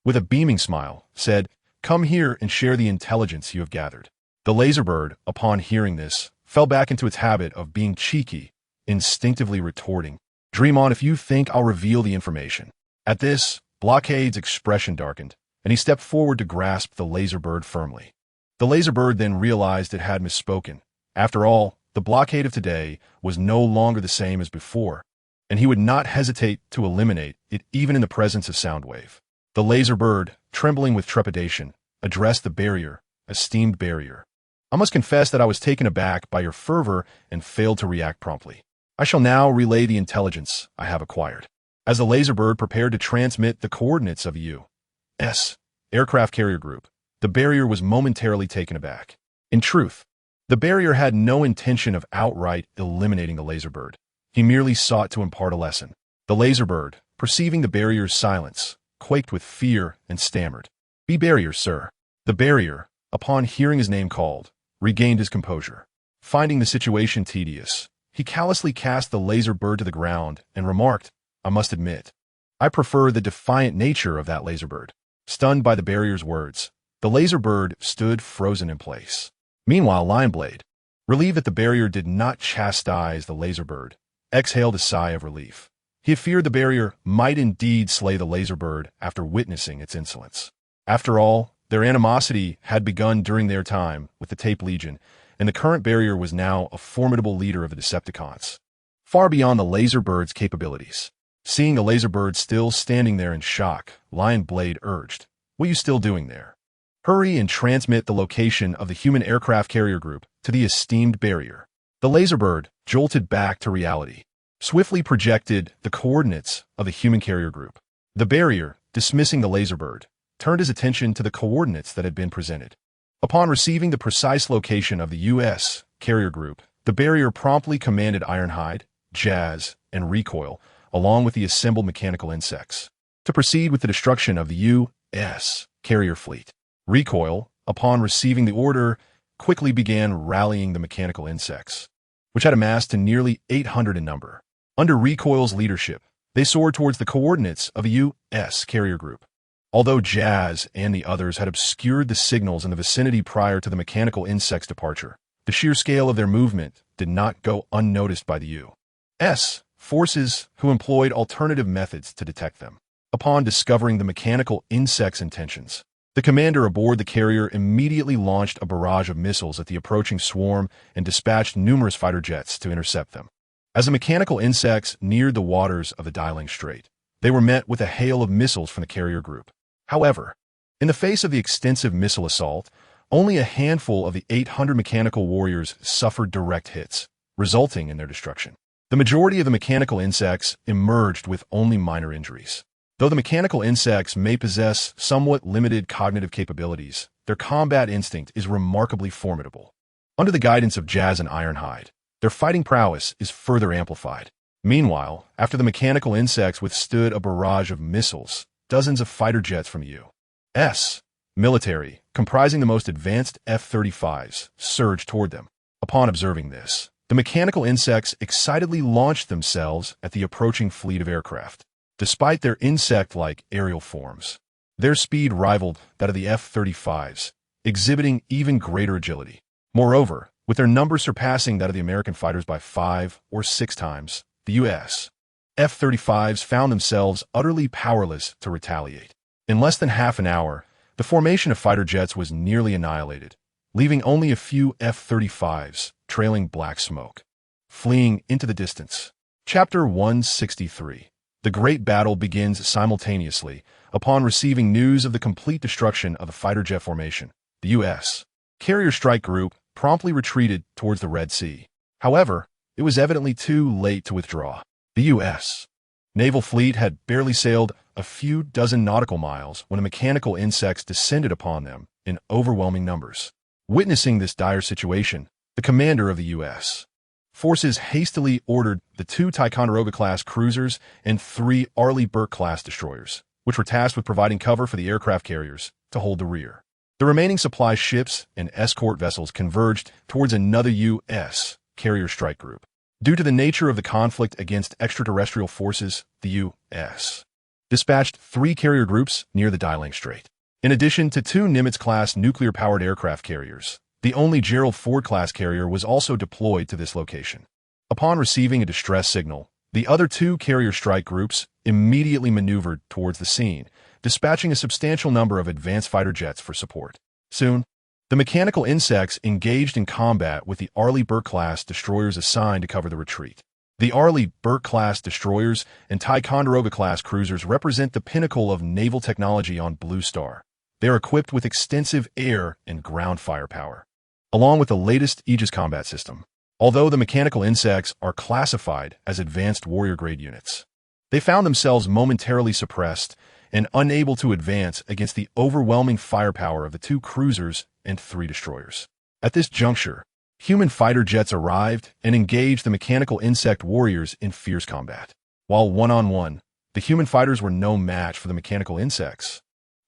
with a beaming smile, said, "Come here and share the intelligence you have gathered." The laser bird, upon hearing this, fell back into its habit of being cheeky, instinctively retorting, "Dream on if you think I'll reveal the information." At this, Blockade's expression darkened, and he stepped forward to grasp the laser bird firmly. The laser bird then realized it had misspoken. After all, the Blockade of today was no longer the same as before, and he would not hesitate to eliminate it even in the presence of Soundwave. The laser bird, trembling with trepidation, addressed the barrier, "Esteemed barrier, I must confess that I was taken aback by your fervor and failed to react promptly. I shall now relay the intelligence I have acquired." As the laser bird prepared to transmit the coordinates of the U.S. aircraft carrier group, the barrier was momentarily taken aback. In truth, the barrier had no intention of outright eliminating the laser bird. He merely sought to impart a lesson. The laser bird, perceiving the barrier's silence, quaked with fear and stammered, "Be barrier, sir." The barrier, upon hearing his name called, regained his composure. Finding the situation tedious, he callously cast the laser bird to the ground and remarked, "I must admit, I prefer the defiant nature of that laser bird." Stunned by the barrier's words, the laser bird stood frozen in place. Meanwhile, Lineblade, relieved that the barrier did not chastise the laser bird, exhaled a sigh of relief. He had feared the barrier might indeed slay the laser bird after witnessing its insolence. After all, their animosity had begun during their time with the Tape Legion, and the current barrier was now a formidable leader of the Decepticons, far beyond the laser bird's capabilities. Seeing the laser bird still standing there in shock, Lineblade urged, "What are you still doing there? Hurry and transmit the location of the human aircraft carrier group to the esteemed barrier." The laser bird, jolted back to reality, swiftly projected the coordinates of the human carrier group. The barrier, dismissing the laser bird, turned his attention to the coordinates that had been presented. Upon receiving the precise location of the U.S. carrier group, the barrier promptly commanded Ironhide, Jazz, and Recoil, along with the assembled mechanical insects, to proceed with the destruction of the U.S. carrier fleet. Recoil, upon receiving the order, quickly began rallying the mechanical insects, which had amassed to nearly 800 in number. Under Recoil's leadership, they soared towards the coordinates of a U.S. carrier group. Although Jazz and the others had obscured the signals in the vicinity prior to the mechanical insects' departure, the sheer scale of their movement did not go unnoticed by the U.S. forces, who employed alternative methods to detect them. Upon discovering the mechanical insects' intentions, the commander aboard the carrier immediately launched a barrage of missiles at the approaching swarm and dispatched numerous fighter jets to intercept them. As the mechanical insects neared the waters of the Dialing Strait, they were met with a hail of missiles from the carrier group. However, in the face of the extensive missile assault, only a handful of the 800 mechanical warriors suffered direct hits, resulting in their destruction. The majority of the mechanical insects emerged with only minor injuries. Though the mechanical insects may possess somewhat limited cognitive capabilities, their combat instinct is remarkably formidable. Under the guidance of Jazz and Ironhide, their fighting prowess is further amplified. Meanwhile, after the mechanical insects withstood a barrage of missiles, dozens of fighter jets from the U.S. military, comprising the most advanced F-35s, surged toward them. Upon observing this, the mechanical insects excitedly launched themselves at the approaching fleet of aircraft. Despite their insect-like aerial forms, their speed rivaled that of the F-35s, exhibiting even greater agility. Moreover, with their numbers surpassing that of the American fighters by 5 or 6 times, the U.S. F-35s found themselves utterly powerless to retaliate. In less than half an hour, the formation of fighter jets was nearly annihilated, leaving only a few F-35s trailing black smoke, fleeing into the distance. Chapter 163. The great battle begins simultaneously upon receiving news of the complete destruction of the fighter jet formation. The U.S. carrier strike group promptly retreated towards the Red Sea. However, it was evidently too late to withdraw. The U.S. naval fleet had barely sailed a few dozen nautical miles when the mechanical insects descended upon them in overwhelming numbers. Witnessing this dire situation, the commander of the U.S. forces hastily ordered the 2 Ticonderoga-class cruisers and 3 Arleigh Burke-class destroyers, which were tasked with providing cover for the aircraft carriers, to hold the rear. The remaining supply ships and escort vessels converged towards another U.S. carrier strike group. Due to the nature of the conflict against extraterrestrial forces, the U.S. dispatched 3 carrier groups near the Dailang Strait. In addition to 2 Nimitz-class nuclear-powered aircraft carriers, the only Gerald Ford-class carrier was also deployed to this location. Upon receiving a distress signal, the other 2 carrier strike groups immediately maneuvered towards the scene, dispatching a substantial number of advanced fighter jets for support. Soon, the mechanical insects engaged in combat with the Arleigh Burke-class destroyers assigned to cover the retreat. The Arleigh Burke-class destroyers and Ticonderoga-class cruisers represent the pinnacle of naval technology on Blue Star. They are equipped with extensive air and ground firepower, along with the latest Aegis combat system. Although the mechanical insects are classified as advanced warrior-grade units, they found themselves momentarily suppressed and unable to advance against the overwhelming firepower of the 2 cruisers and 3 destroyers. At this juncture, human fighter jets arrived and engaged the mechanical insect warriors in fierce combat. While one-on-one, the human fighters were no match for the mechanical insects.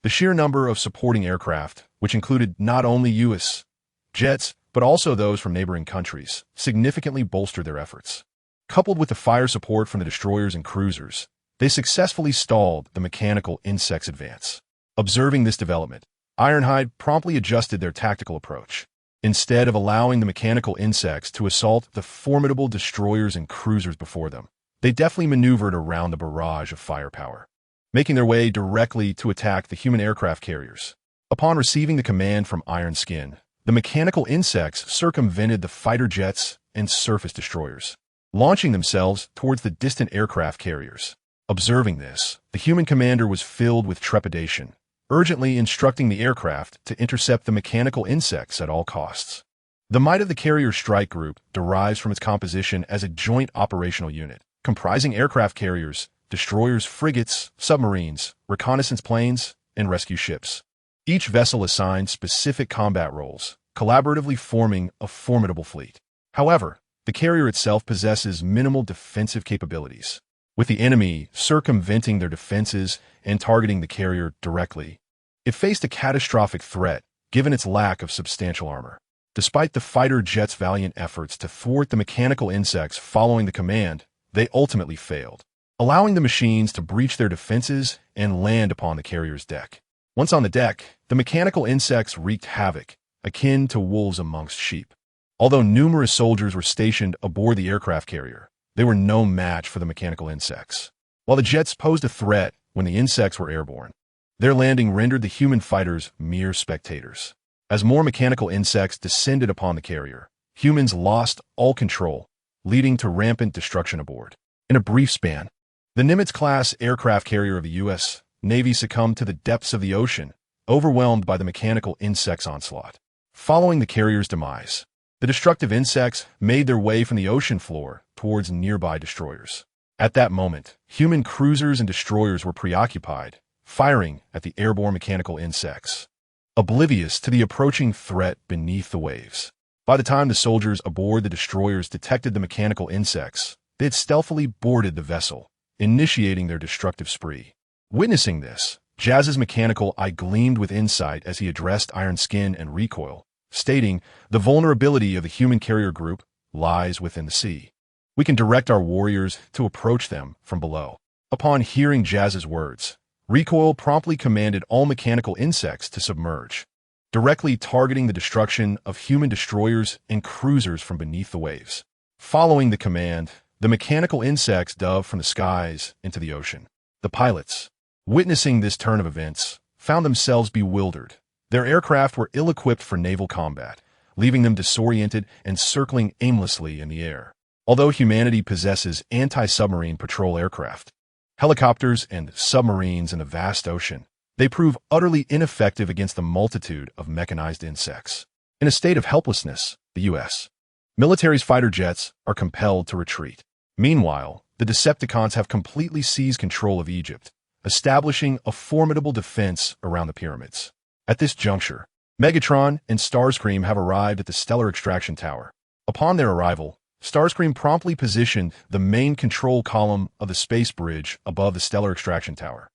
The sheer number of supporting aircraft, which included not only U.S. jets, but also those from neighboring countries, significantly bolstered their efforts. Coupled with the fire support from the destroyers and cruisers, they successfully stalled the mechanical insects' advance. Observing this development, Ironhide promptly adjusted their tactical approach. Instead of allowing the mechanical insects to assault the formidable destroyers and cruisers before them, they deftly maneuvered around the barrage of firepower, making their way directly to attack the human aircraft carriers. Upon receiving the command from Iron Skin, the mechanical insects circumvented the fighter jets and surface destroyers, launching themselves towards the distant aircraft carriers. Observing this, the human commander was filled with trepidation, urgently instructing the aircraft to intercept the mechanical insects at all costs. The might of the carrier strike group derives from its composition as a joint operational unit, comprising aircraft carriers, destroyers, frigates, submarines, reconnaissance planes, and rescue ships. Each vessel assigned specific combat roles, collaboratively forming a formidable fleet. However, the carrier itself possesses minimal defensive capabilities, with the enemy circumventing their defenses and targeting the carrier directly. It faced a catastrophic threat, given its lack of substantial armor. Despite the fighter jet's valiant efforts to thwart the mechanical insects following the command, they ultimately failed, allowing the machines to breach their defenses and land upon the carrier's deck. Once on the deck, the mechanical insects wreaked havoc, akin to wolves amongst sheep. Although numerous soldiers were stationed aboard the aircraft carrier, they were no match for the mechanical insects. While the jets posed a threat when the insects were airborne, their landing rendered the human fighters mere spectators. As more mechanical insects descended upon the carrier, humans lost all control, leading to rampant destruction aboard. In a brief span, the Nimitz-class aircraft carrier of the U.S. Navy succumbed to the depths of the ocean, overwhelmed by the mechanical insects' onslaught. Following the carrier's demise, the destructive insects made their way from the ocean floor towards nearby destroyers. At that moment, human cruisers and destroyers were preoccupied, firing at the airborne mechanical insects, oblivious to the approaching threat beneath the waves. By the time the soldiers aboard the destroyers detected the mechanical insects, they had stealthily boarded the vessel, initiating their destructive spree. Witnessing this, Jazz's mechanical eye gleamed with insight as he addressed Iron Skin and Recoil, stating, "The vulnerability of the human carrier group lies within the sea. We can direct our warriors to approach them from below." Upon hearing Jazz's words, Recoil promptly commanded all mechanical insects to submerge, directly targeting the destruction of human destroyers and cruisers from beneath the waves. Following the command, the mechanical insects dove from the skies into the ocean. The pilots, witnessing this turn of events, found themselves bewildered. Their aircraft were ill-equipped for naval combat, leaving them disoriented and circling aimlessly in the air. Although humanity possesses anti-submarine patrol aircraft, helicopters, and submarines in the vast ocean, they prove utterly ineffective against the multitude of mechanized insects. In a state of helplessness, the U.S. military's fighter jets are compelled to retreat. Meanwhile, the Decepticons have completely seized control of Egypt, establishing a formidable defense around the pyramids. At this juncture, Megatron and Starscream have arrived at the Stellar Extraction Tower. Upon their arrival, Starscream promptly positioned the main control column of the space bridge above the Stellar Extraction Tower.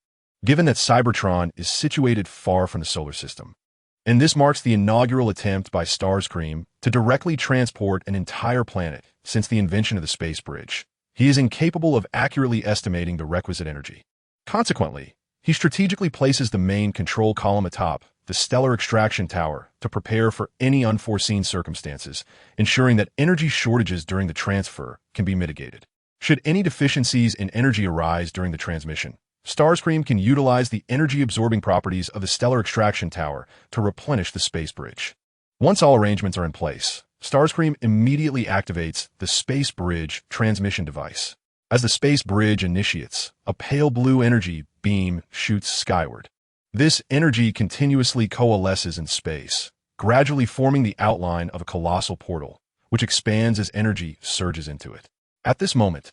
Given that Cybertron is situated far from the solar system, And this marks the inaugural attempt by Starscream to directly transport an entire planet since the invention of the space bridge. He is incapable of accurately estimating the requisite energy. Consequently, he strategically places the main control column atop the stellar extraction tower to prepare for any unforeseen circumstances, ensuring that energy shortages during the transfer can be mitigated. Should any deficiencies in energy arise during the transmission, Starscream can utilize the energy-absorbing properties of the stellar extraction tower to replenish the space bridge. Once all arrangements are in place, Starscream immediately activates the space bridge transmission device. As the space bridge initiates, a pale blue energy beam shoots skyward. This energy continuously coalesces in space, gradually forming the outline of a colossal portal, which expands as energy surges into it. At this moment,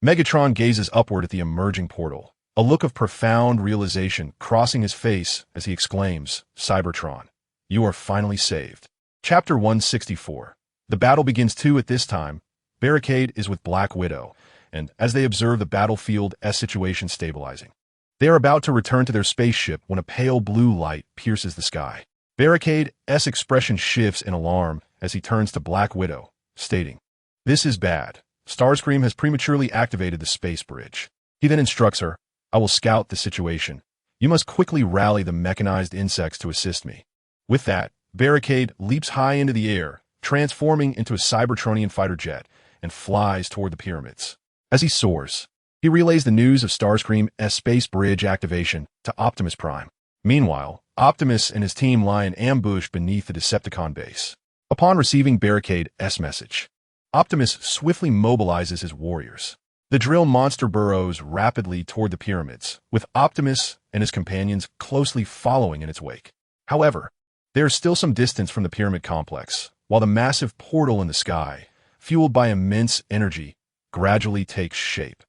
Megatron gazes upward at the emerging portal, a look of profound realization crossing his face as he exclaims, "Cybertron, you are finally saved." Chapter 164. The battle begins too. At this time, Barricade is with Black Widow, and as they observe the battlefield situation stabilizing, they are about to return to their spaceship when a pale blue light pierces the sky. Barricade's expression shifts in alarm as he turns to Black Widow, stating, "This is bad. Starscream has prematurely activated the space bridge." He then instructs her, "I will scout the situation. You must quickly rally the mechanized insects to assist me." With that, Barricade leaps high into the air, transforming into a Cybertronian fighter jet, and flies toward the pyramids. As he soars, he relays the news of Starscream's space bridge activation to Optimus Prime. Meanwhile, Optimus and his team lie in ambush beneath the Decepticon base. Upon receiving Barricade's message, Optimus swiftly mobilizes his warriors. The drill monster burrows rapidly toward the pyramids, with Optimus and his companions closely following in its wake. However, there is still some distance from the pyramid complex, while the massive portal in the sky, fueled by immense energy, gradually takes shape.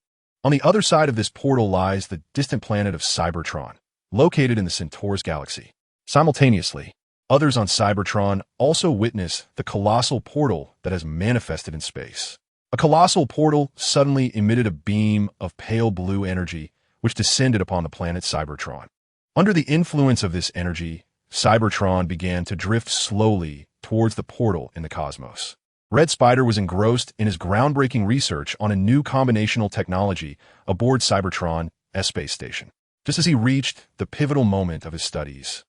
On the other side of this portal lies the distant planet of Cybertron, located in the Centaurus galaxy. Simultaneously, others on Cybertron also witness the colossal portal that has manifested in space. A colossal portal suddenly emitted a beam of pale blue energy, which descended upon the planet Cybertron. Under the influence of this energy, Cybertron began to drift slowly towards the portal in the cosmos. Red Spider was engrossed in his groundbreaking research on a new combinational technology aboard Cybertron's space station. Just as he reached the pivotal moment of his studies,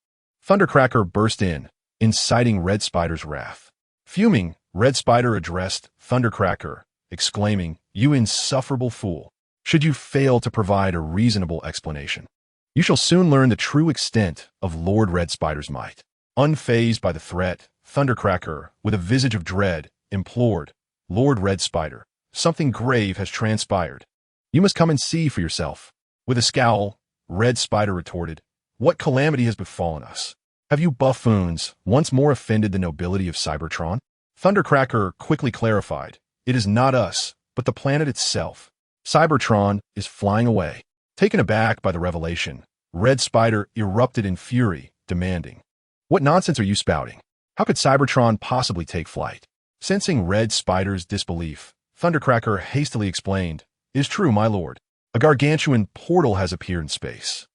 Thundercracker burst in, inciting Red Spider's wrath. Fuming, Red Spider addressed Thundercracker, exclaiming, "You insufferable fool! Should you fail to provide a reasonable explanation, you shall soon learn the true extent of Lord Red Spider's might." Unfazed by the threat, Thundercracker, with a visage of dread, implored, "Lord Red Spider, something grave has transpired. You must come and see for yourself." With a scowl, Red Spider retorted, "What calamity has befallen us? Have you buffoons once more offended the nobility of Cybertron?" Thundercracker quickly clarified, "It is not us, but the planet itself. Cybertron is flying away." Taken aback by the revelation, Red Spider erupted in fury, demanding, "What nonsense are you spouting? How could Cybertron possibly take flight?" Sensing Red Spider's disbelief, Thundercracker hastily explained, "It is true, my lord. A gargantuan portal has appeared in space,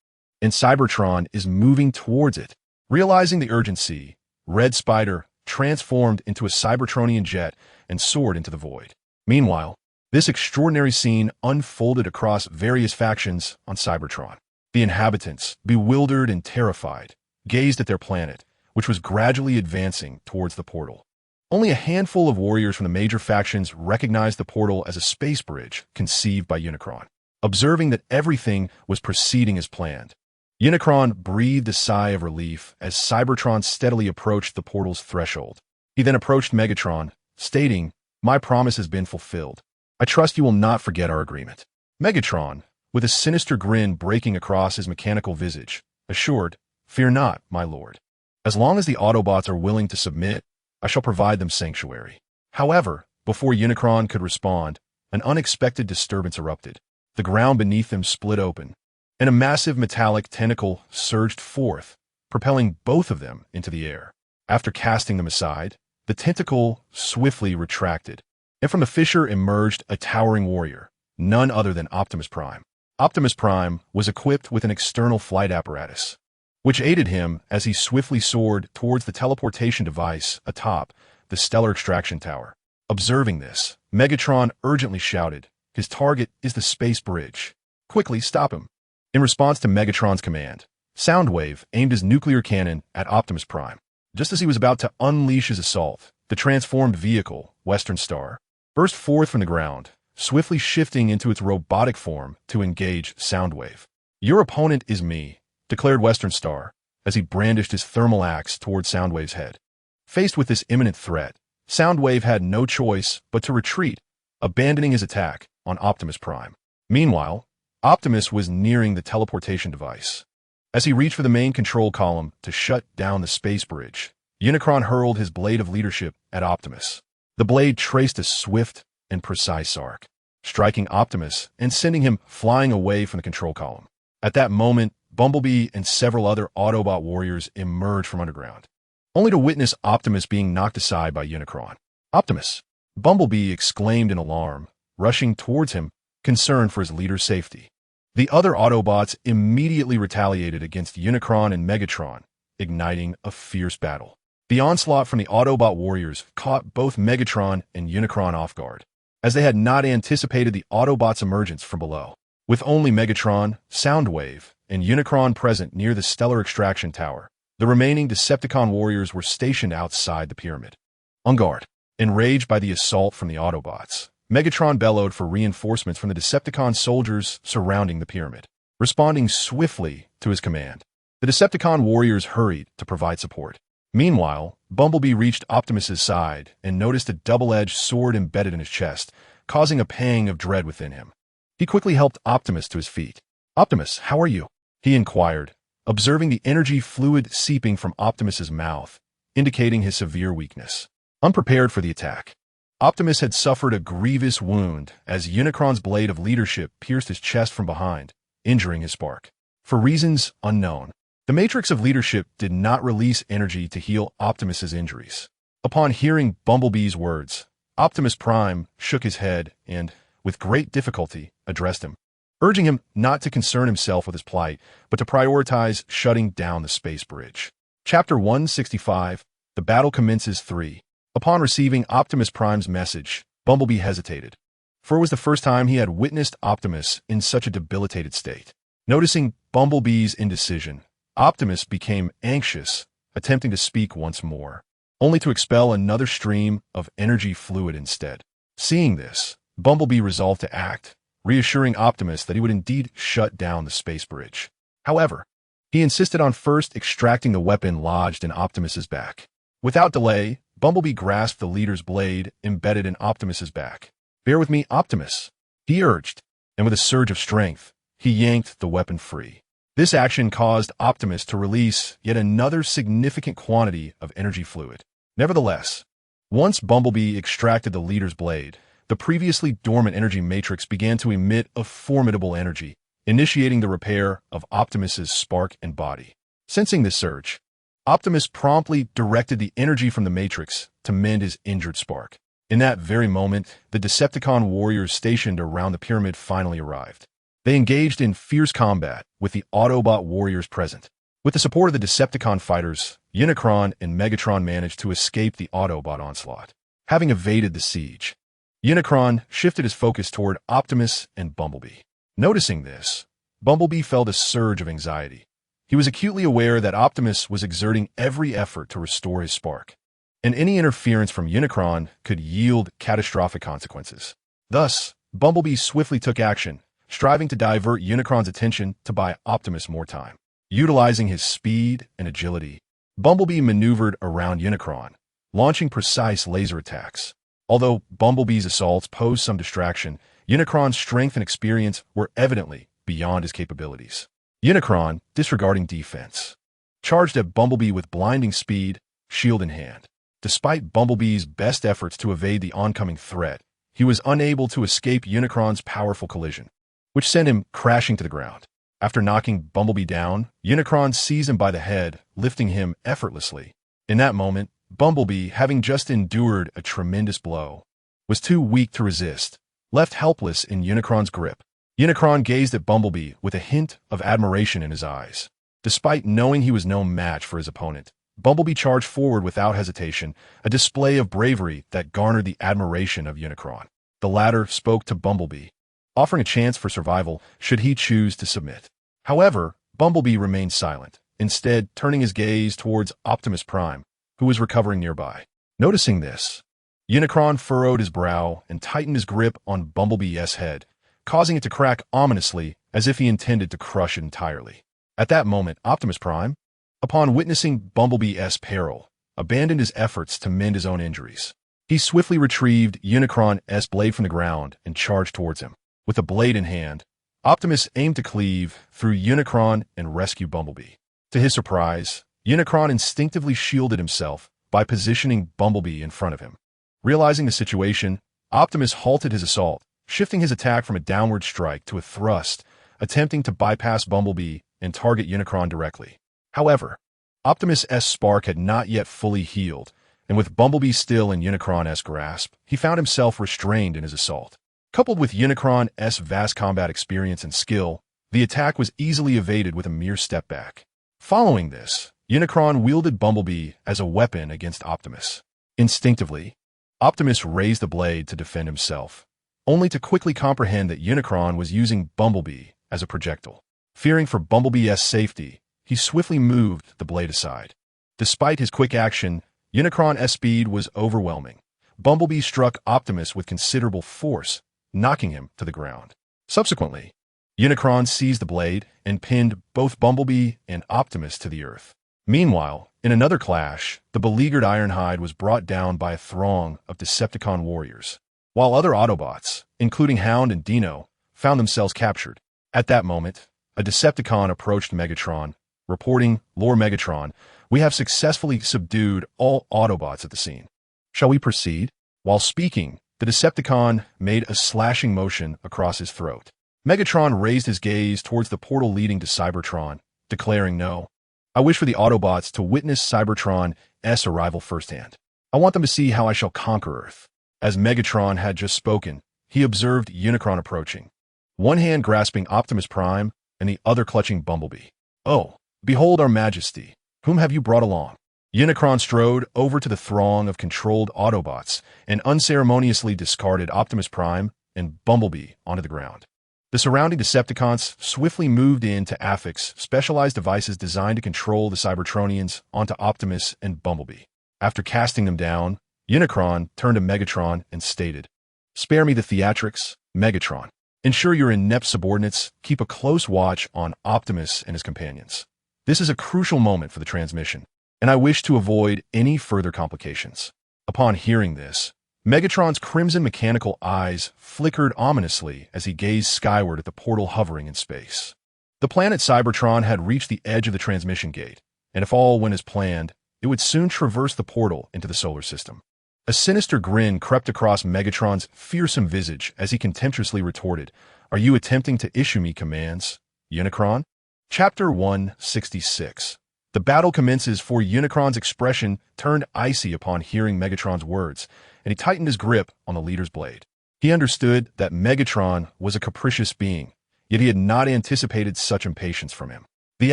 and Cybertron is moving towards it." Realizing the urgency, Red Spider transformed into a Cybertronian jet and soared into the void. Meanwhile, this extraordinary scene unfolded across various factions on Cybertron. The inhabitants, bewildered and terrified, gazed at their planet, which was gradually advancing towards the portal. Only a handful of warriors from the major factions recognized the portal as a space bridge conceived by Unicron. Observing that everything was proceeding as planned, Unicron breathed a sigh of relief as Cybertron steadily approached the portal's threshold. He then approached Megatron, stating, "My promise has been fulfilled. I trust you will not forget our agreement." Megatron, with a sinister grin breaking across his mechanical visage, assured, "Fear not, my lord. As long as the Autobots are willing to submit, I shall provide them sanctuary." However, before Unicron could respond, an unexpected disturbance erupted. The ground beneath them split open, and a massive metallic tentacle surged forth, propelling both of them into the air. After casting them aside, the tentacle swiftly retracted, and from the fissure emerged a towering warrior, none other than Optimus Prime. Optimus Prime was equipped with an external flight apparatus, which aided him as he swiftly soared towards the teleportation device atop the stellar extraction tower. Observing this, Megatron urgently shouted, "His target is the space bridge. Quickly stop him." In response to Megatron's command, Soundwave aimed his nuclear cannon at Optimus Prime. Just as he was about to unleash his assault, the transformed vehicle, Western Star, burst forth from the ground, swiftly shifting into its robotic form to engage Soundwave. "Your opponent is me," declared Western Star, as he brandished his thermal axe toward Soundwave's head. Faced with this imminent threat, Soundwave had no choice but to retreat, abandoning his attack on Optimus Prime. Meanwhile, Optimus was nearing the teleportation device. As he reached for the main control column to shut down the space bridge, Unicron hurled his blade of leadership at Optimus. The blade traced a swift and precise arc, striking Optimus and sending him flying away from the control column. At that moment, Bumblebee and several other Autobot warriors emerged from underground, only to witness Optimus being knocked aside by Unicron. "Optimus!" Bumblebee exclaimed in alarm, rushing towards him, concerned for his leader's safety. The other Autobots immediately retaliated against Unicron and Megatron, igniting a fierce battle. The onslaught from the Autobot warriors caught both Megatron and Unicron off guard, as they had not anticipated the Autobots' emergence from below. With only Megatron, Soundwave, and Unicron present near the stellar extraction tower, the remaining Decepticon warriors were stationed outside the pyramid. On guard, enraged by the assault from the Autobots, Megatron bellowed for reinforcements from the Decepticon soldiers surrounding the pyramid. Responding swiftly to his command, the Decepticon warriors hurried to provide support. Meanwhile, Bumblebee reached Optimus's side and noticed a double-edged sword embedded in his chest, causing a pang of dread within him. He quickly helped Optimus to his feet. "Optimus, how are you?" he inquired, observing the energy fluid seeping from Optimus's mouth, indicating his severe weakness. Unprepared for the attack, Optimus had suffered a grievous wound as Unicron's blade of leadership pierced his chest from behind, injuring his spark. For reasons unknown, the Matrix of Leadership did not release energy to heal Optimus's injuries. Upon hearing Bumblebee's words, Optimus Prime shook his head and, with great difficulty, addressed him, urging him not to concern himself with his plight, but to prioritize shutting down the space bridge. Chapter 165, The Battle Commences 3. Upon receiving Optimus Prime's message, Bumblebee hesitated, for it was the first time he had witnessed Optimus in such a debilitated state. Noticing Bumblebee's indecision, Optimus became anxious, attempting to speak once more, only to expel another stream of energy fluid instead. Seeing this, Bumblebee resolved to act, reassuring Optimus that he would indeed shut down the space bridge. However, he insisted on first extracting the weapon lodged in Optimus's back. Without delay, Bumblebee grasped the leader's blade embedded in Optimus's back. "Bear with me, Optimus," he urged, and with a surge of strength, he yanked the weapon free. This action caused Optimus to release yet another significant quantity of energy fluid. Nevertheless, once Bumblebee extracted the leader's blade, the previously dormant energy matrix began to emit a formidable energy, initiating the repair of Optimus's spark and body. Sensing this surge, Optimus promptly directed the energy from the Matrix to mend his injured spark. In that very moment, the Decepticon warriors stationed around the pyramid finally arrived. They engaged in fierce combat with the Autobot warriors present. With the support of the Decepticon fighters, Unicron and Megatron managed to escape the Autobot onslaught. Having evaded the siege, Unicron shifted his focus toward Optimus and Bumblebee. Noticing this, Bumblebee felt a surge of anxiety. He was acutely aware that Optimus was exerting every effort to restore his spark, and any interference from Unicron could yield catastrophic consequences. Thus, Bumblebee swiftly took action, striving to divert Unicron's attention to buy Optimus more time. Utilizing his speed and agility, Bumblebee maneuvered around Unicron, launching precise laser attacks. Although Bumblebee's assaults posed some distraction, Unicron's strength and experience were evidently beyond his capabilities. Unicron, disregarding defense, charged at Bumblebee with blinding speed, shield in hand. Despite Bumblebee's best efforts to evade the oncoming threat, he was unable to escape Unicron's powerful collision, which sent him crashing to the ground. After knocking Bumblebee down, Unicron seized him by the head, lifting him effortlessly. In that moment, Bumblebee, having just endured a tremendous blow, was too weak to resist, left helpless in Unicron's grip. Unicron gazed at Bumblebee with a hint of admiration in his eyes. Despite knowing he was no match for his opponent, Bumblebee charged forward without hesitation, a display of bravery that garnered the admiration of Unicron. The latter spoke to Bumblebee, offering a chance for survival should he choose to submit. However, Bumblebee remained silent, instead turning his gaze towards Optimus Prime, who was recovering nearby. Noticing this, Unicron furrowed his brow and tightened his grip on Bumblebee's head, causing it to crack ominously as if he intended to crush it entirely. At that moment, Optimus Prime, upon witnessing Bumblebee's peril, abandoned his efforts to mend his own injuries. He swiftly retrieved Unicron's blade from the ground and charged towards him. With the blade in hand, Optimus aimed to cleave through Unicron and rescue Bumblebee. To his surprise, Unicron instinctively shielded himself by positioning Bumblebee in front of him. Realizing the situation, Optimus halted his assault, shifting his attack from a downward strike to a thrust, attempting to bypass Bumblebee and target Unicron directly. However, Optimus's spark had not yet fully healed, and with Bumblebee still in Unicron's grasp, he found himself restrained in his assault. Coupled with Unicron's vast combat experience and skill, the attack was easily evaded with a mere step back. Following this, Unicron wielded Bumblebee as a weapon against Optimus. Instinctively, Optimus raised the blade to defend himself, only to quickly comprehend that Unicron was using Bumblebee as a projectile. Fearing for Bumblebee's safety, he swiftly moved the blade aside. Despite his quick action, Unicron's speed was overwhelming. Bumblebee struck Optimus with considerable force, knocking him to the ground. Subsequently, Unicron seized the blade and pinned both Bumblebee and Optimus to the earth. Meanwhile, in another clash, the beleaguered Ironhide was brought down by a throng of Decepticon warriors, while other Autobots, including Hound and Dino, found themselves captured. At that moment, a Decepticon approached Megatron, reporting, "Lord Megatron, we have successfully subdued all Autobots at the scene. Shall we proceed?" While speaking, the Decepticon made a slashing motion across his throat. Megatron raised his gaze towards the portal leading to Cybertron, declaring, "No. I wish for the Autobots to witness Cybertron's arrival firsthand. I want them to see how I shall conquer Earth." As Megatron had just spoken, he observed Unicron approaching, one hand grasping Optimus Prime and the other clutching Bumblebee. "Oh, behold our Majesty. Whom have you brought along?" Unicron strode over to the throng of controlled Autobots and unceremoniously discarded Optimus Prime and Bumblebee onto the ground. The surrounding Decepticons swiftly moved in to affix specialized devices designed to control the Cybertronians onto Optimus and Bumblebee. After casting them down, Unicron turned to Megatron and stated, "Spare me the theatrics, Megatron. Ensure your inept subordinates keep a close watch on Optimus and his companions. This is a crucial moment for the transmission, and I wish to avoid any further complications." Upon hearing this, Megatron's crimson mechanical eyes flickered ominously as he gazed skyward at the portal hovering in space. The planet Cybertron had reached the edge of the transmission gate, and if all went as planned, it would soon traverse the portal into the solar system. A sinister grin crept across Megatron's fearsome visage as he contemptuously retorted, "Are you attempting to issue me commands, Unicron?" Chapter 166. The battle commences, for Unicron's expression turned icy upon hearing Megatron's words, and he tightened his grip on the leader's blade. He understood that Megatron was a capricious being, yet he had not anticipated such impatience from him. The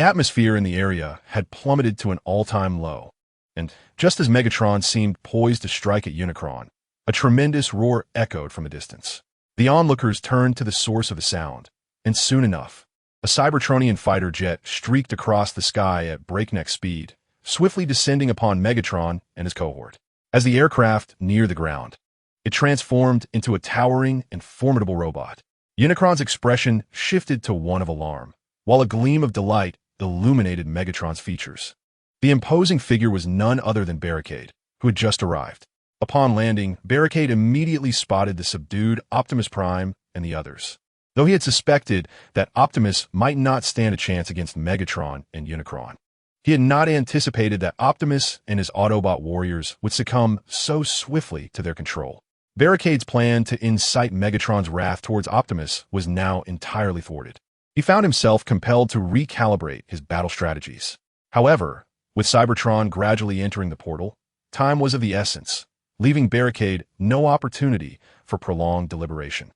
atmosphere in the area had plummeted to an all-time low, and just as Megatron seemed poised to strike at Unicron, a tremendous roar echoed from a distance. The onlookers turned to the source of the sound, and soon enough, a Cybertronian fighter jet streaked across the sky at breakneck speed, swiftly descending upon Megatron and his cohort. As the aircraft neared the ground, it transformed into a towering and formidable robot. Unicron's expression shifted to one of alarm, while a gleam of delight illuminated Megatron's features. The imposing figure was none other than Barricade, who had just arrived. Upon landing, Barricade immediately spotted the subdued Optimus Prime and the others. Though he had suspected that Optimus might not stand a chance against Megatron and Unicron, he had not anticipated that Optimus and his Autobot warriors would succumb so swiftly to their control. Barricade's plan to incite Megatron's wrath towards Optimus was now entirely thwarted. He found himself compelled to recalibrate his battle strategies. However, with Cybertron gradually entering the portal, time was of the essence, leaving Barricade no opportunity for prolonged deliberation.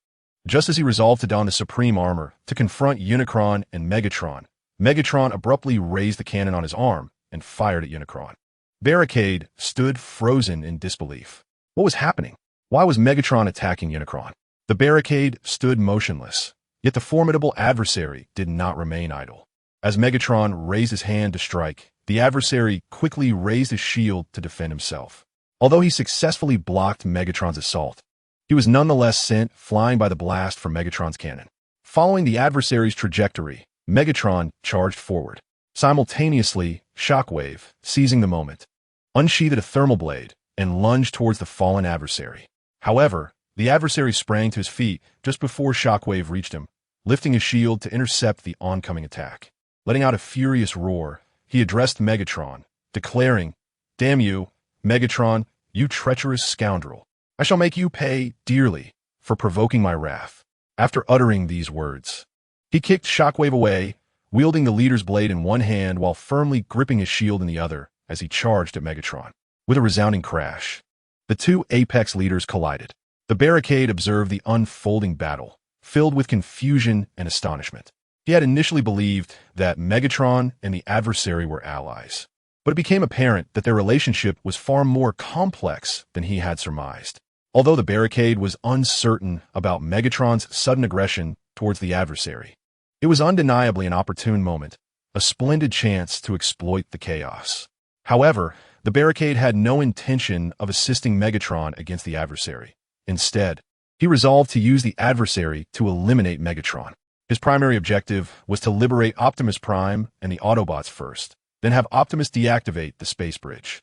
Just as he resolved to don the supreme armor to confront Unicron and Megatron, Megatron abruptly raised the cannon on his arm and fired at Unicron. Barricade stood frozen in disbelief. What was happening? Why was Megatron attacking Unicron? The Barricade stood motionless, yet the formidable adversary did not remain idle. As Megatron raised his hand to strike, the adversary quickly raised his shield to defend himself. Although he successfully blocked Megatron's assault, he was nonetheless sent flying by the blast from Megatron's cannon. Following the adversary's trajectory, Megatron charged forward. Simultaneously, Shockwave, seizing the moment, unsheathed a thermal blade and lunged towards the fallen adversary. However, the adversary sprang to his feet just before Shockwave reached him, lifting his shield to intercept the oncoming attack. Letting out a furious roar, he addressed Megatron, declaring, "Damn you, Megatron, you treacherous scoundrel. I shall make you pay dearly for provoking my wrath." After uttering these words, he kicked Shockwave away, wielding the leader's blade in one hand while firmly gripping his shield in the other as he charged at Megatron. With a resounding crash, the two Apex leaders collided. The Barricade observed the unfolding battle, filled with confusion and astonishment. He had initially believed that Megatron and the adversary were allies, but it became apparent that their relationship was far more complex than he had surmised. Although the Barricade was uncertain about Megatron's sudden aggression towards the adversary, it was undeniably an opportune moment, a splendid chance to exploit the chaos. However, the Barricade had no intention of assisting Megatron against the adversary. Instead, he resolved to use the adversary to eliminate Megatron. His primary objective was to liberate Optimus Prime and the Autobots first, then have Optimus deactivate the space bridge.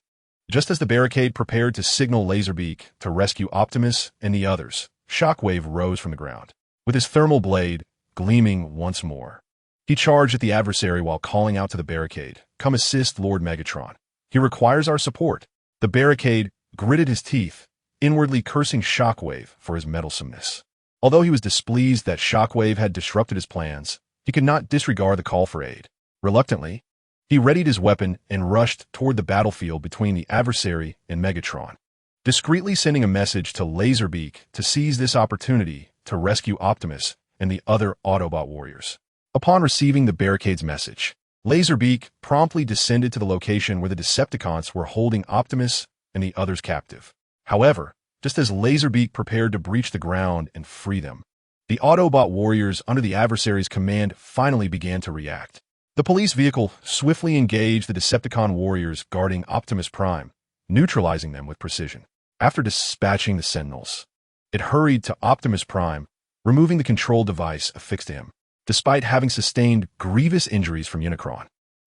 Just as the Barricade prepared to signal Laserbeak to rescue Optimus and the others, Shockwave rose from the ground, with his thermal blade gleaming once more. He charged at the adversary while calling out to the Barricade, "Come assist Lord Megatron. He requires our support." The Barricade gritted his teeth, inwardly cursing Shockwave for his meddlesomeness. Although he was displeased that Shockwave had disrupted his plans, he could not disregard the call for aid. Reluctantly, he readied his weapon and rushed toward the battlefield between the adversary and Megatron, discreetly sending a message to Laserbeak to seize this opportunity to rescue Optimus and the other Autobot warriors. Upon receiving the Barricade's message, Laserbeak promptly descended to the location where the Decepticons were holding Optimus and the others captive. However, just as Laserbeak prepared to breach the ground and free them, the Autobot warriors under the adversary's command finally began to react. The police vehicle swiftly engaged the Decepticon warriors guarding Optimus Prime, neutralizing them with precision. After dispatching the Sentinels, it hurried to Optimus Prime, removing the control device affixed to him. Despite having sustained grievous injuries from Unicron,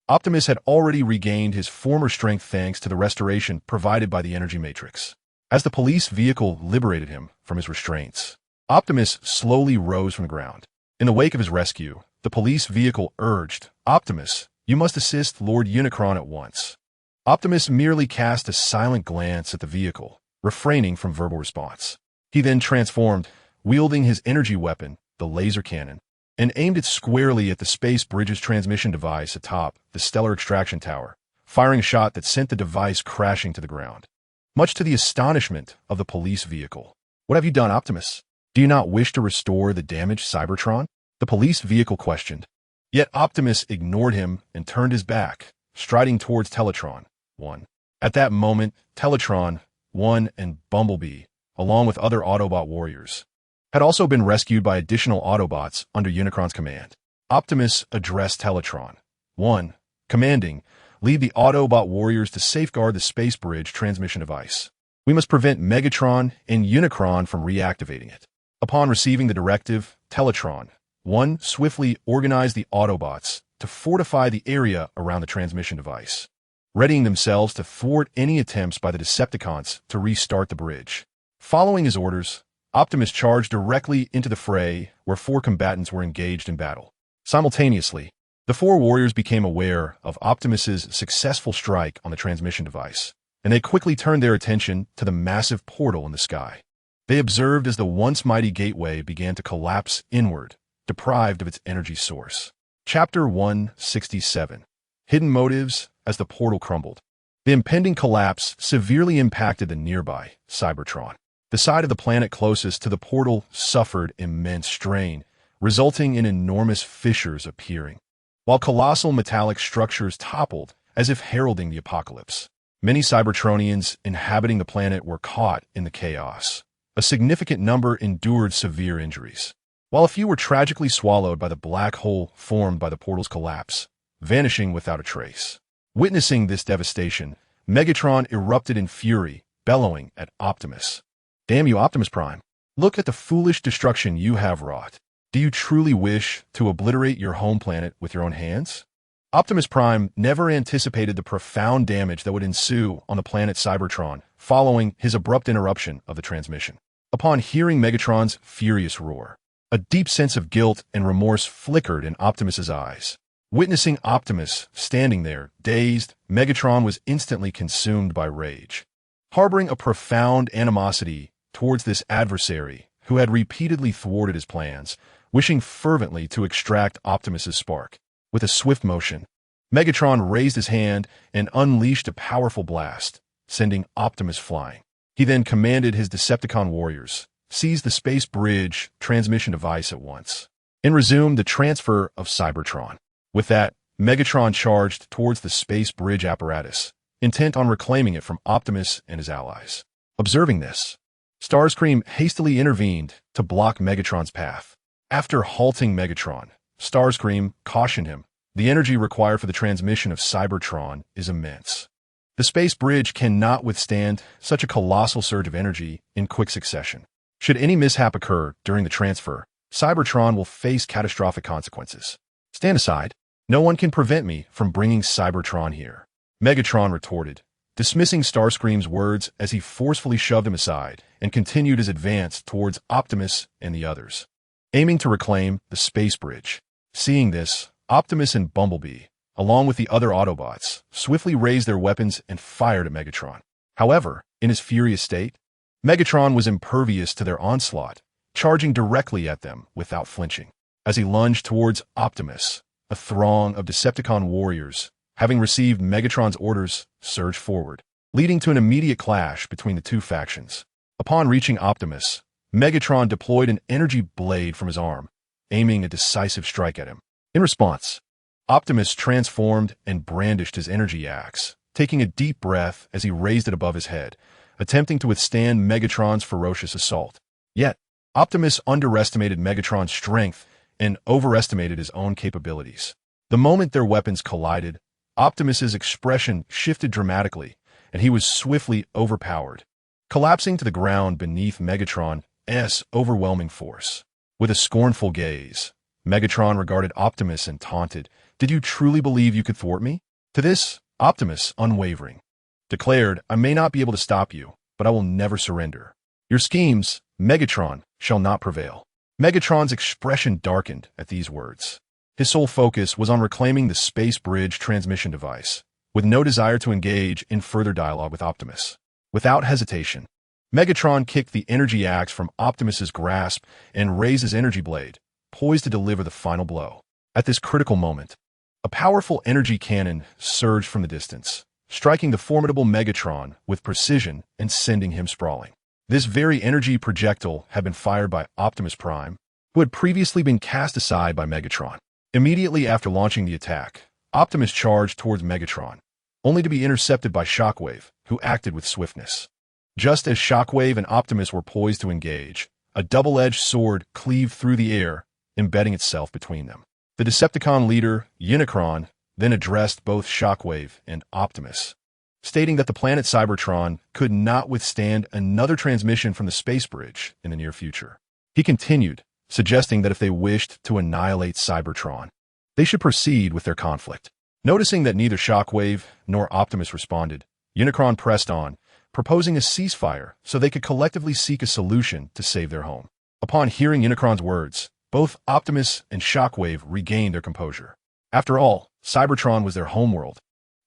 Optimus had already regained his former strength thanks to the restoration provided by the energy matrix. As the police vehicle liberated him from his restraints, Optimus slowly rose from the ground. In the wake of his rescue, the police vehicle urged, "Optimus, you must assist Lord Unicron at once." Optimus merely cast a silent glance at the vehicle, refraining from verbal response. He then transformed, wielding his energy weapon, the laser cannon, and aimed it squarely at the space bridge's transmission device atop the stellar extraction tower, firing a shot that sent the device crashing to the ground. Much to the astonishment of the police vehicle. "What have you done, Optimus? Do you not wish to restore the damaged Cybertron?" the police vehicle questioned. Yet Optimus ignored him and turned his back, striding towards Teletron 1. At that moment, Teletron 1 and Bumblebee, along with other Autobot warriors, had also been rescued by additional Autobots under Unicron's command. Optimus addressed Teletron 1, commanding, "Lead the Autobot warriors to safeguard the space bridge transmission device. We must prevent Megatron and Unicron from reactivating it." Upon receiving the directive, Teletron 1 swiftly organized the Autobots to fortify the area around the transmission device, readying themselves to thwart any attempts by the Decepticons to restart the bridge. Following his orders, Optimus charged directly into the fray where 4 combatants were engaged in battle. Simultaneously, the 4 warriors became aware of Optimus's successful strike on the transmission device, and they quickly turned their attention to the massive portal in the sky. They observed as the once mighty gateway began to collapse inward, deprived of its energy source. Chapter 167. Hidden Motives as the portal crumbled. The impending collapse severely impacted the nearby Cybertron. The side of the planet closest to the portal suffered immense strain, resulting in enormous fissures appearing. while colossal metallic structures toppled as if heralding the apocalypse. Many Cybertronians inhabiting the planet were caught in the chaos. A significant number endured severe injuries, while a few were tragically swallowed by the black hole formed by the portal's collapse, vanishing without a trace. Witnessing this devastation, Megatron erupted in fury, bellowing at Optimus. "Damn you, Optimus Prime. Look at the foolish destruction you have wrought. Do you truly wish to obliterate your home planet with your own hands?" Optimus Prime never anticipated the profound damage that would ensue on the planet Cybertron following his abrupt interruption of the transmission. Upon hearing Megatron's furious roar, a deep sense of guilt and remorse flickered in Optimus's eyes. Witnessing Optimus standing there, dazed, Megatron was instantly consumed by rage. Harboring a profound animosity towards this adversary who had repeatedly thwarted his plans, wishing fervently to extract Optimus's spark. With a swift motion, Megatron raised his hand and unleashed a powerful blast, sending Optimus flying. He then commanded his Decepticon warriors, seize the space bridge transmission device at once, and resume the transfer of Cybertron. With that, Megatron charged towards the space bridge apparatus, intent on reclaiming it from Optimus and his allies. Observing this, Starscream hastily intervened to block Megatron's path. After halting Megatron, Starscream cautioned him, "The energy required for the transmission of Cybertron is immense. The space bridge cannot withstand such a colossal surge of energy in quick succession. Should any mishap occur during the transfer, Cybertron will face catastrophic consequences. Stand aside. No one can prevent me from bringing Cybertron here." Megatron retorted, dismissing Starscream's words as he forcefully shoved him aside and continued his advance towards Optimus and the others, aiming to reclaim the space bridge. Seeing this, Optimus and Bumblebee, along with the other Autobots, swiftly raised their weapons and fired at Megatron. However, in his furious state, Megatron was impervious to their onslaught, charging directly at them without flinching. As he lunged towards Optimus, a throng of Decepticon warriors, having received Megatron's orders, surged forward, leading to an immediate clash between the two factions. Upon reaching Optimus, Megatron deployed an energy blade from his arm, aiming a decisive strike at him. In response, Optimus transformed and brandished his energy axe, taking a deep breath as he raised it above his head, attempting to withstand Megatron's ferocious assault. Yet, Optimus underestimated Megatron's strength and overestimated his own capabilities. The moment their weapons collided, Optimus's expression shifted dramatically, and he was swiftly overpowered, collapsing to the ground beneath Megatron's overwhelming force. With a scornful gaze, Megatron regarded Optimus and taunted, "Did you truly believe you could thwart me?" To this, Optimus, unwavering, declared, "I may not be able to stop you, but I will never surrender. Your schemes, Megatron, shall not prevail." Megatron's expression darkened at these words. His sole focus was on reclaiming the space bridge transmission device, with no desire to engage in further dialogue with Optimus. Without hesitation, Megatron kicked the energy axe from Optimus's grasp and raised his energy blade, poised to deliver the final blow. At this critical moment, a powerful energy cannon surged from the distance, striking the formidable Megatron with precision and sending him sprawling. This very energy projectile had been fired by Optimus Prime, who had previously been cast aside by Megatron. Immediately after launching the attack, Optimus charged towards Megatron, only to be intercepted by Shockwave, who acted with swiftness. Just as Shockwave and Optimus were poised to engage, a double-edged sword cleaved through the air, embedding itself between them. The Decepticon leader, Unicron, then addressed both Shockwave and Optimus, stating that the planet Cybertron could not withstand another transmission from the space bridge in the near future. He continued, suggesting that if they wished to annihilate Cybertron, they should proceed with their conflict. Noticing that neither Shockwave nor Optimus responded, Unicron pressed on, proposing a ceasefire so they could collectively seek a solution to save their home. Upon hearing Unicron's words, both Optimus and Shockwave regained their composure. After all, Cybertron was their homeworld,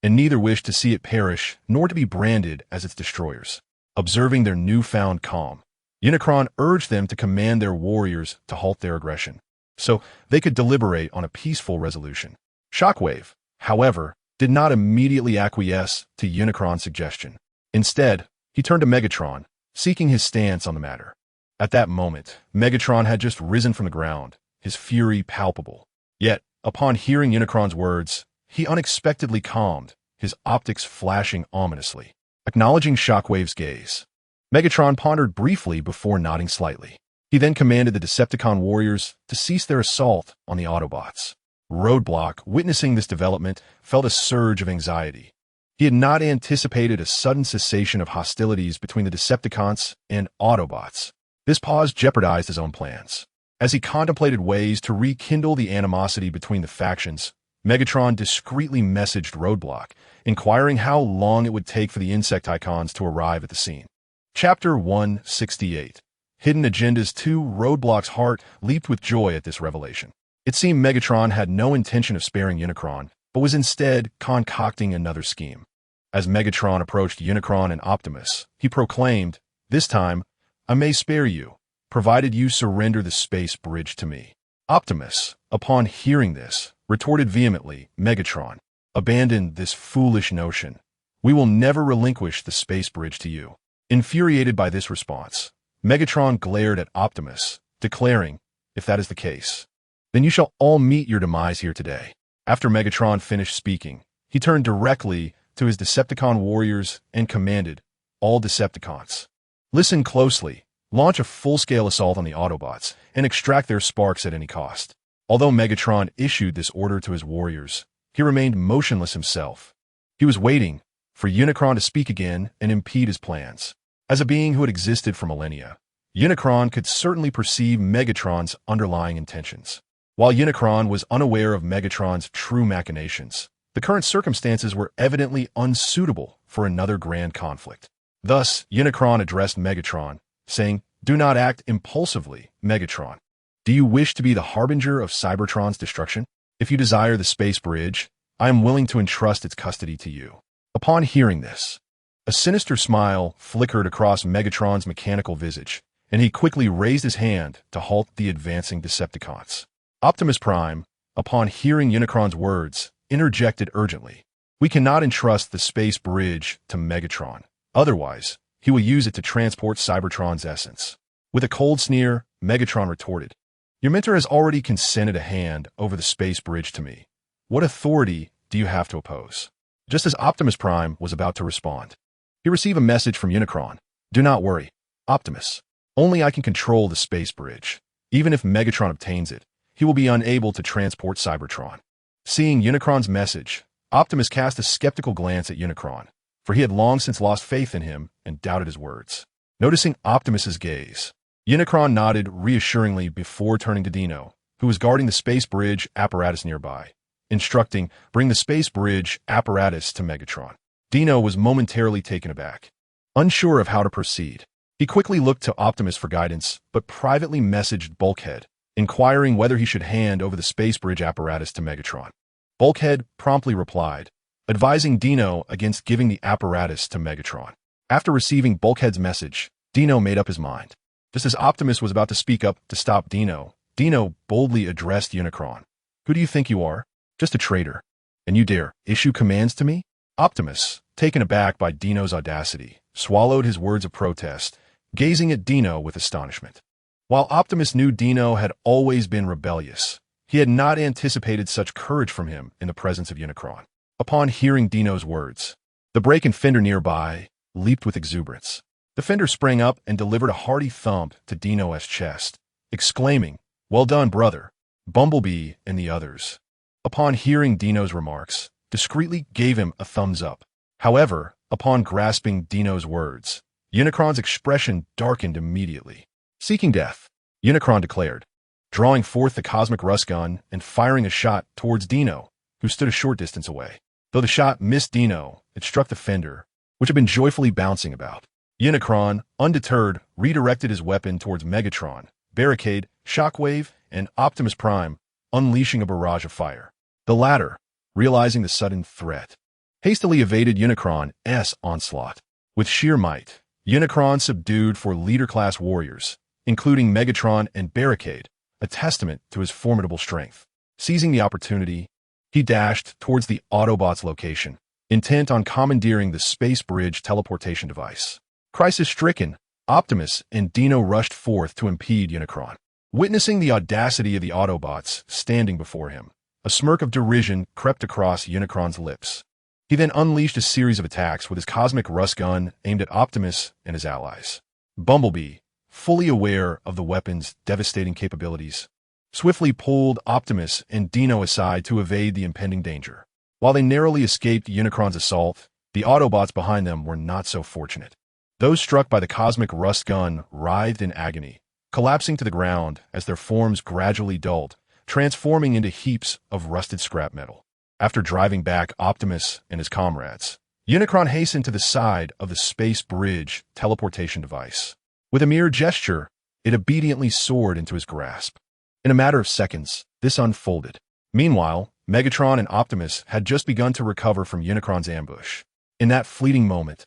and neither wished to see it perish nor to be branded as its destroyers. Observing their newfound calm, Unicron urged them to command their warriors to halt their aggression, so they could deliberate on a peaceful resolution. Shockwave, however, did not immediately acquiesce to Unicron's suggestion. Instead, he turned to Megatron, seeking his stance on the matter. At that moment, Megatron had just risen from the ground, his fury palpable. Yet, Upon hearing Unicron's words, he unexpectedly calmed, his optics flashing ominously. Acknowledging Shockwave's gaze, Megatron pondered briefly before nodding slightly. He then commanded the Decepticon warriors to cease their assault on the Autobots. Roadblock, witnessing this development, felt a surge of anxiety. He had not anticipated a sudden cessation of hostilities between the Decepticons and Autobots. This pause jeopardized his own plans. As he contemplated ways to rekindle the animosity between the factions, Megatron discreetly messaged Roadblock, inquiring how long it would take for the Insecticons to arrive at the scene. Chapter 168. Hidden Agendas 2. Roadblock's heart leaped with joy at this revelation. It seemed Megatron had no intention of sparing Unicron, but was instead concocting another scheme. As Megatron approached Unicron and Optimus, he proclaimed, "This time, I may spare you, provided you surrender the space bridge to me." Optimus, upon hearing this, retorted vehemently, "Megatron, abandon this foolish notion. We will never relinquish the space bridge to you." Infuriated by this response, Megatron glared at Optimus, declaring, "If that is the case, then you shall all meet your demise here today." After Megatron finished speaking, he turned directly to his Decepticon warriors and commanded, "All Decepticons, listen closely. Launch a full-scale assault on the Autobots and extract their sparks at any cost." Although Megatron issued this order to his warriors, he remained motionless himself. He was waiting for Unicron to speak again and impede his plans. As a being who had existed for millennia, Unicron could certainly perceive Megatron's underlying intentions. While Unicron was unaware of Megatron's true machinations, the current circumstances were evidently unsuitable for another grand conflict. Thus, Unicron addressed Megatron, saying, "Do not act impulsively, Megatron. Do you wish to be the harbinger of Cybertron's destruction? If you desire the space bridge, I am willing to entrust its custody to you." Upon hearing this, a sinister smile flickered across Megatron's mechanical visage, and he quickly raised his hand to halt the advancing Decepticons. Optimus Prime, upon hearing Unicron's words, interjected urgently, "We cannot entrust the space bridge to Megatron. Otherwise, he will use it to transport Cybertron's essence." With a cold sneer, Megatron retorted, "Your mentor has already consented a hand over the space bridge to me. What authority do you have to oppose?" Just as Optimus Prime was about to respond, he received a message from Unicron. "Do not worry, Optimus. Only I can control the space bridge. Even if Megatron obtains it, he will be unable to transport Cybertron." Seeing Unicron's message, Optimus cast a skeptical glance at Unicron, for he had long since lost faith in him and doubted his words. Noticing Optimus's gaze, Unicron nodded reassuringly before turning to Dino, who was guarding the space bridge apparatus nearby, instructing, "Bring the space bridge apparatus to Megatron." Dino was momentarily taken aback. Unsure of how to proceed, he quickly looked to Optimus for guidance, but privately messaged Bulkhead, inquiring whether he should hand over the space bridge apparatus to Megatron. Bulkhead promptly replied, advising Dino against giving the apparatus to Megatron. After receiving Bulkhead's message, Dino made up his mind. Just as Optimus was about to speak up to stop Dino, Dino boldly addressed Unicron. "Who do you think you are? Just a traitor. And you dare issue commands to me?" Optimus, taken aback by Dino's audacity, swallowed his words of protest, gazing at Dino with astonishment. While Optimus knew Dino had always been rebellious, he had not anticipated such courage from him in the presence of Unicron. Upon hearing Dino's words, the brake and fender nearby leaped with exuberance. The fender sprang up and delivered a hearty thump to Dino's chest, exclaiming, "Well done, brother, Bumblebee and the others." Upon hearing Dino's remarks, discreetly gave him a thumbs up. However, upon grasping Dino's words, Unicron's expression darkened immediately. "Seeking death," Unicron declared, drawing forth the cosmic rust gun and firing a shot towards Dino, who stood a short distance away. Though the shot missed Dino, it struck the fender, which had been joyfully bouncing about. Unicron, undeterred, redirected his weapon towards Megatron, Barricade, Shockwave, and Optimus Prime, unleashing a barrage of fire. The latter, realizing the sudden threat, hastily evaded Unicron's onslaught. With sheer might, Unicron subdued four leader-class warriors, including Megatron and Barricade, a testament to his formidable strength. Seizing the opportunity, he dashed towards the Autobots' location, intent on commandeering the space bridge teleportation device. Crisis-stricken, Optimus and Dino rushed forth to impede Unicron. Witnessing the audacity of the Autobots standing before him, A smirk of derision crept across Unicron's lips. He then unleashed a series of attacks with his cosmic rust gun aimed at Optimus and his allies. Bumblebee, fully aware of the weapon's devastating capabilities, swiftly pulled Optimus and Dino aside to evade the impending danger. While they narrowly escaped Unicron's assault, the Autobots behind them were not so fortunate. Those struck by the cosmic rust gun writhed in agony, collapsing to the ground as their forms gradually dulled, transforming into heaps of rusted scrap metal. After driving back Optimus and his comrades, Unicron hastened to the side of the space bridge teleportation device. With a mere gesture, it obediently soared into his grasp. In a matter of seconds, this unfolded. Meanwhile, Megatron and Optimus had just begun to recover from Unicron's ambush. In that fleeting moment,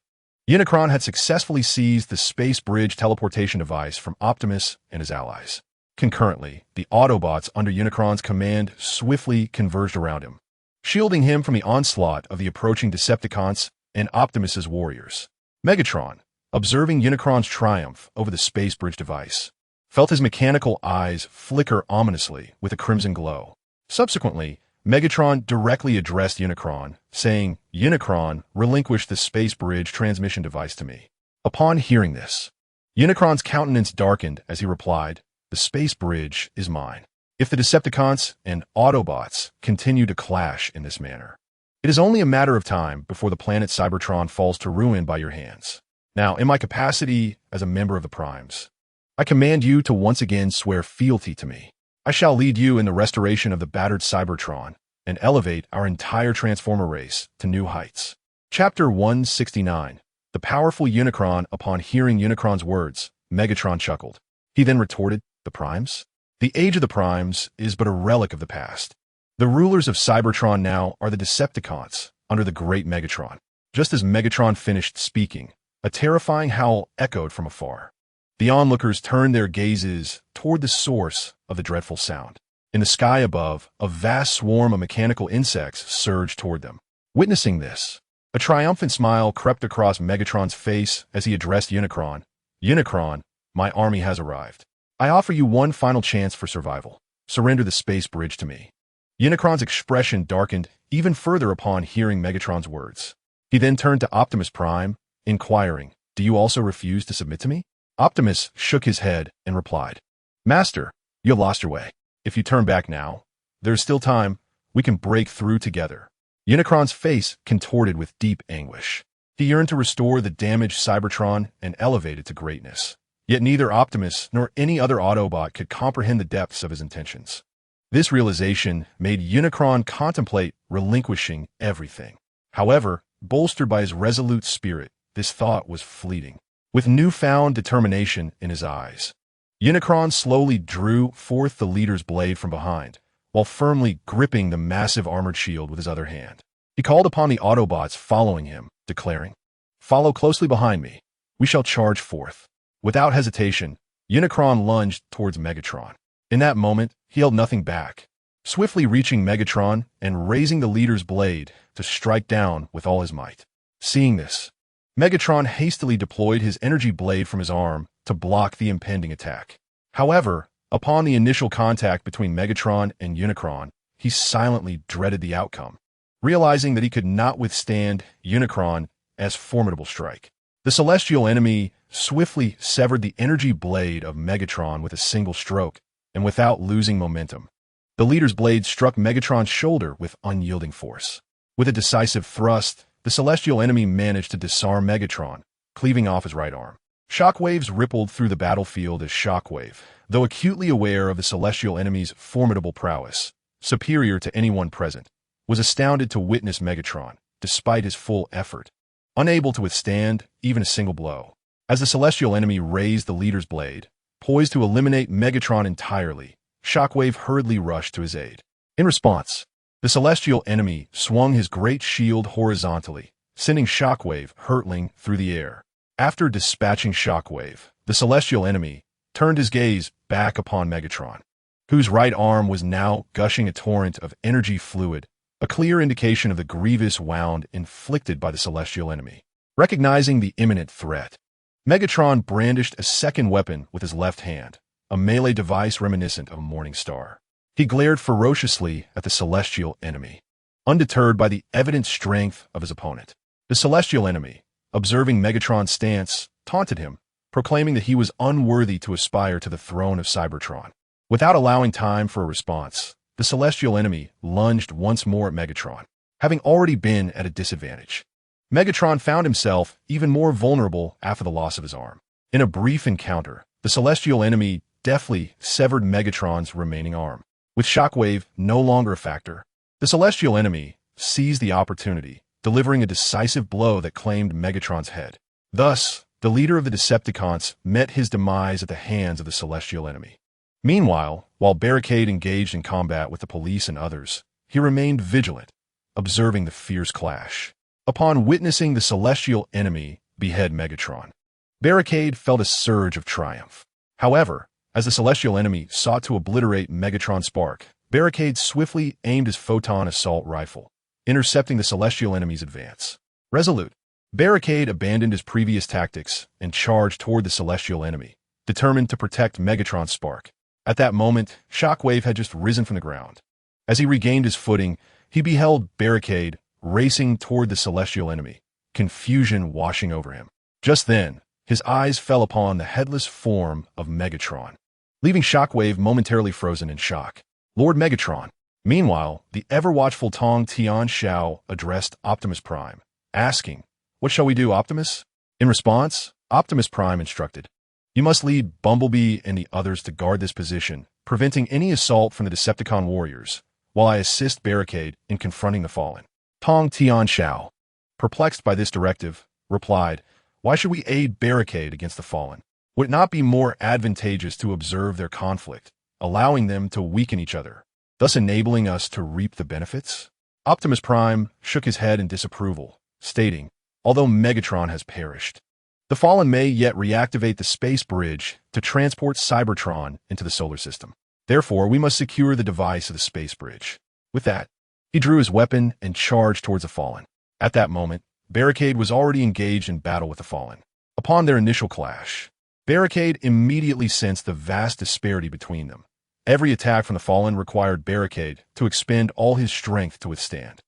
Unicron had successfully seized the space bridge teleportation device from Optimus and his allies. Concurrently, the Autobots under Unicron's command swiftly converged around him, shielding him from the onslaught of the approaching Decepticons and Optimus's warriors. Megatron, observing Unicron's triumph over the space bridge device, felt his mechanical eyes flicker ominously with a crimson glow. Subsequently, Megatron directly addressed Unicron, saying, "Unicron, relinquish the space bridge transmission device to me." Upon hearing this, Unicron's countenance darkened as he replied, "The space bridge is mine." If the Decepticons and Autobots continue to clash in this manner, it is only a matter of time before the planet Cybertron falls to ruin by your hands. Now, in my capacity as a member of the Primes, I command you to once again swear fealty to me. I shall lead you in the restoration of the battered Cybertron and elevate our entire Transformer race to new heights. Chapter 169. The powerful Unicron. Upon hearing Unicron's words, Megatron chuckled. He then retorted, "The Primes? The age of the Primes is but a relic of the past. The rulers of Cybertron now are the Decepticons under the great Megatron." Just as Megatron finished speaking, a terrifying howl echoed from afar. The onlookers turned their gazes toward the source of the dreadful sound. In the sky above, a vast swarm of mechanical insects surged toward them. Witnessing this, a triumphant smile crept across Megatron's face as he addressed Unicron. "Unicron, my army has arrived. I offer you one final chance for survival. Surrender the space bridge to me." Unicron's expression darkened even further upon hearing Megatron's words. He then turned to Optimus Prime, inquiring, "Do you also refuse to submit to me?" Optimus shook his head and replied, "Master, you have lost your way. If you turn back now, there is still time. We can break through together." Unicron's face contorted with deep anguish. He yearned to restore the damaged Cybertron and elevate it to greatness. Yet neither Optimus nor any other Autobot could comprehend the depths of his intentions. This realization made Unicron contemplate relinquishing everything. However, bolstered by his resolute spirit, this thought was fleeting. With newfound determination in his eyes, Unicron slowly drew forth the leader's blade from behind, while firmly gripping the massive armored shield with his other hand. He called upon the Autobots following him, declaring, "Follow closely behind me. We shall charge forth." Without hesitation, Unicron lunged towards Megatron. In that moment, he held nothing back, swiftly reaching Megatron and raising the leader's blade to strike down with all his might. Seeing this, Megatron hastily deployed his energy blade from his arm to block the impending attack. However, upon the initial contact between Megatron and Unicron, he silently dreaded the outcome, realizing that he could not withstand Unicron's formidable strike. The celestial enemy swiftly severed the energy blade of Megatron with a single stroke, and without losing momentum, the leader's blade struck Megatron's shoulder with unyielding force. With a decisive thrust, the celestial enemy managed to disarm Megatron, cleaving off his right arm. Shockwaves rippled through the battlefield as Shockwave, though acutely aware of the celestial enemy's formidable prowess, superior to anyone present, was astounded to witness Megatron, despite his full effort, unable to withstand even a single blow. As the celestial enemy raised the leader's blade, poised to eliminate Megatron entirely, Shockwave hurriedly rushed to his aid. In response, the celestial enemy swung his great shield horizontally, sending Shockwave hurtling through the air. After dispatching Shockwave, the celestial enemy turned his gaze back upon Megatron, whose right arm was now gushing a torrent of energy fluid, a clear indication of the grievous wound inflicted by the celestial enemy. Recognizing the imminent threat, Megatron brandished a second weapon with his left hand, a melee device reminiscent of a morning star. He glared ferociously at the celestial enemy, undeterred by the evident strength of his opponent. The celestial enemy, observing Megatron's stance, taunted him, proclaiming that he was unworthy to aspire to the throne of Cybertron. Without allowing time for a response, the celestial enemy lunged once more at Megatron, having already been at a disadvantage. Megatron found himself even more vulnerable after the loss of his arm. In a brief encounter, the celestial enemy deftly severed Megatron's remaining arm. With Shockwave no longer a factor, the celestial enemy seized the opportunity, delivering a decisive blow that claimed Megatron's head. Thus, the leader of the Decepticons met his demise at the hands of the celestial enemy. Meanwhile, while Barricade engaged in combat with the police and others, he remained vigilant, observing the fierce clash. Upon witnessing the celestial enemy behead Megatron, Barricade felt a surge of triumph. However, as the celestial enemy sought to obliterate Megatron's spark, Barricade swiftly aimed his photon assault rifle, intercepting the celestial enemy's advance. Resolute, Barricade abandoned his previous tactics and charged toward the celestial enemy, determined to protect Megatron's spark. At that moment, Shockwave had just risen from the ground. As he regained his footing, he beheld Barricade racing toward the celestial enemy, confusion washing over him. Just then, his eyes fell upon the headless form of Megatron, leaving Shockwave momentarily frozen in shock. Lord Megatron. Meanwhile, the ever-watchful Tong Tianxiao addressed Optimus Prime, asking, "What shall we do, Optimus?" In response, Optimus Prime instructed, "You must lead Bumblebee and the others to guard this position, preventing any assault from the Decepticon warriors, while I assist Barricade in confronting the fallen." Tong Tianxiao, perplexed by this directive, replied, "Why should we aid Barricade against the fallen? Would it not be more advantageous to observe their conflict, allowing them to weaken each other, thus enabling us to reap the benefits?" Optimus Prime shook his head in disapproval, stating, "Although Megatron has perished, the fallen may yet reactivate the space bridge to transport Cybertron into the solar system. Therefore, we must secure the device of the space bridge." With that, he drew his weapon and charged towards the fallen. At that moment, Barricade was already engaged in battle with the fallen. Upon their initial clash, Barricade immediately sensed the vast disparity between them. Every attack from the fallen required Barricade to expend all his strength to withstand.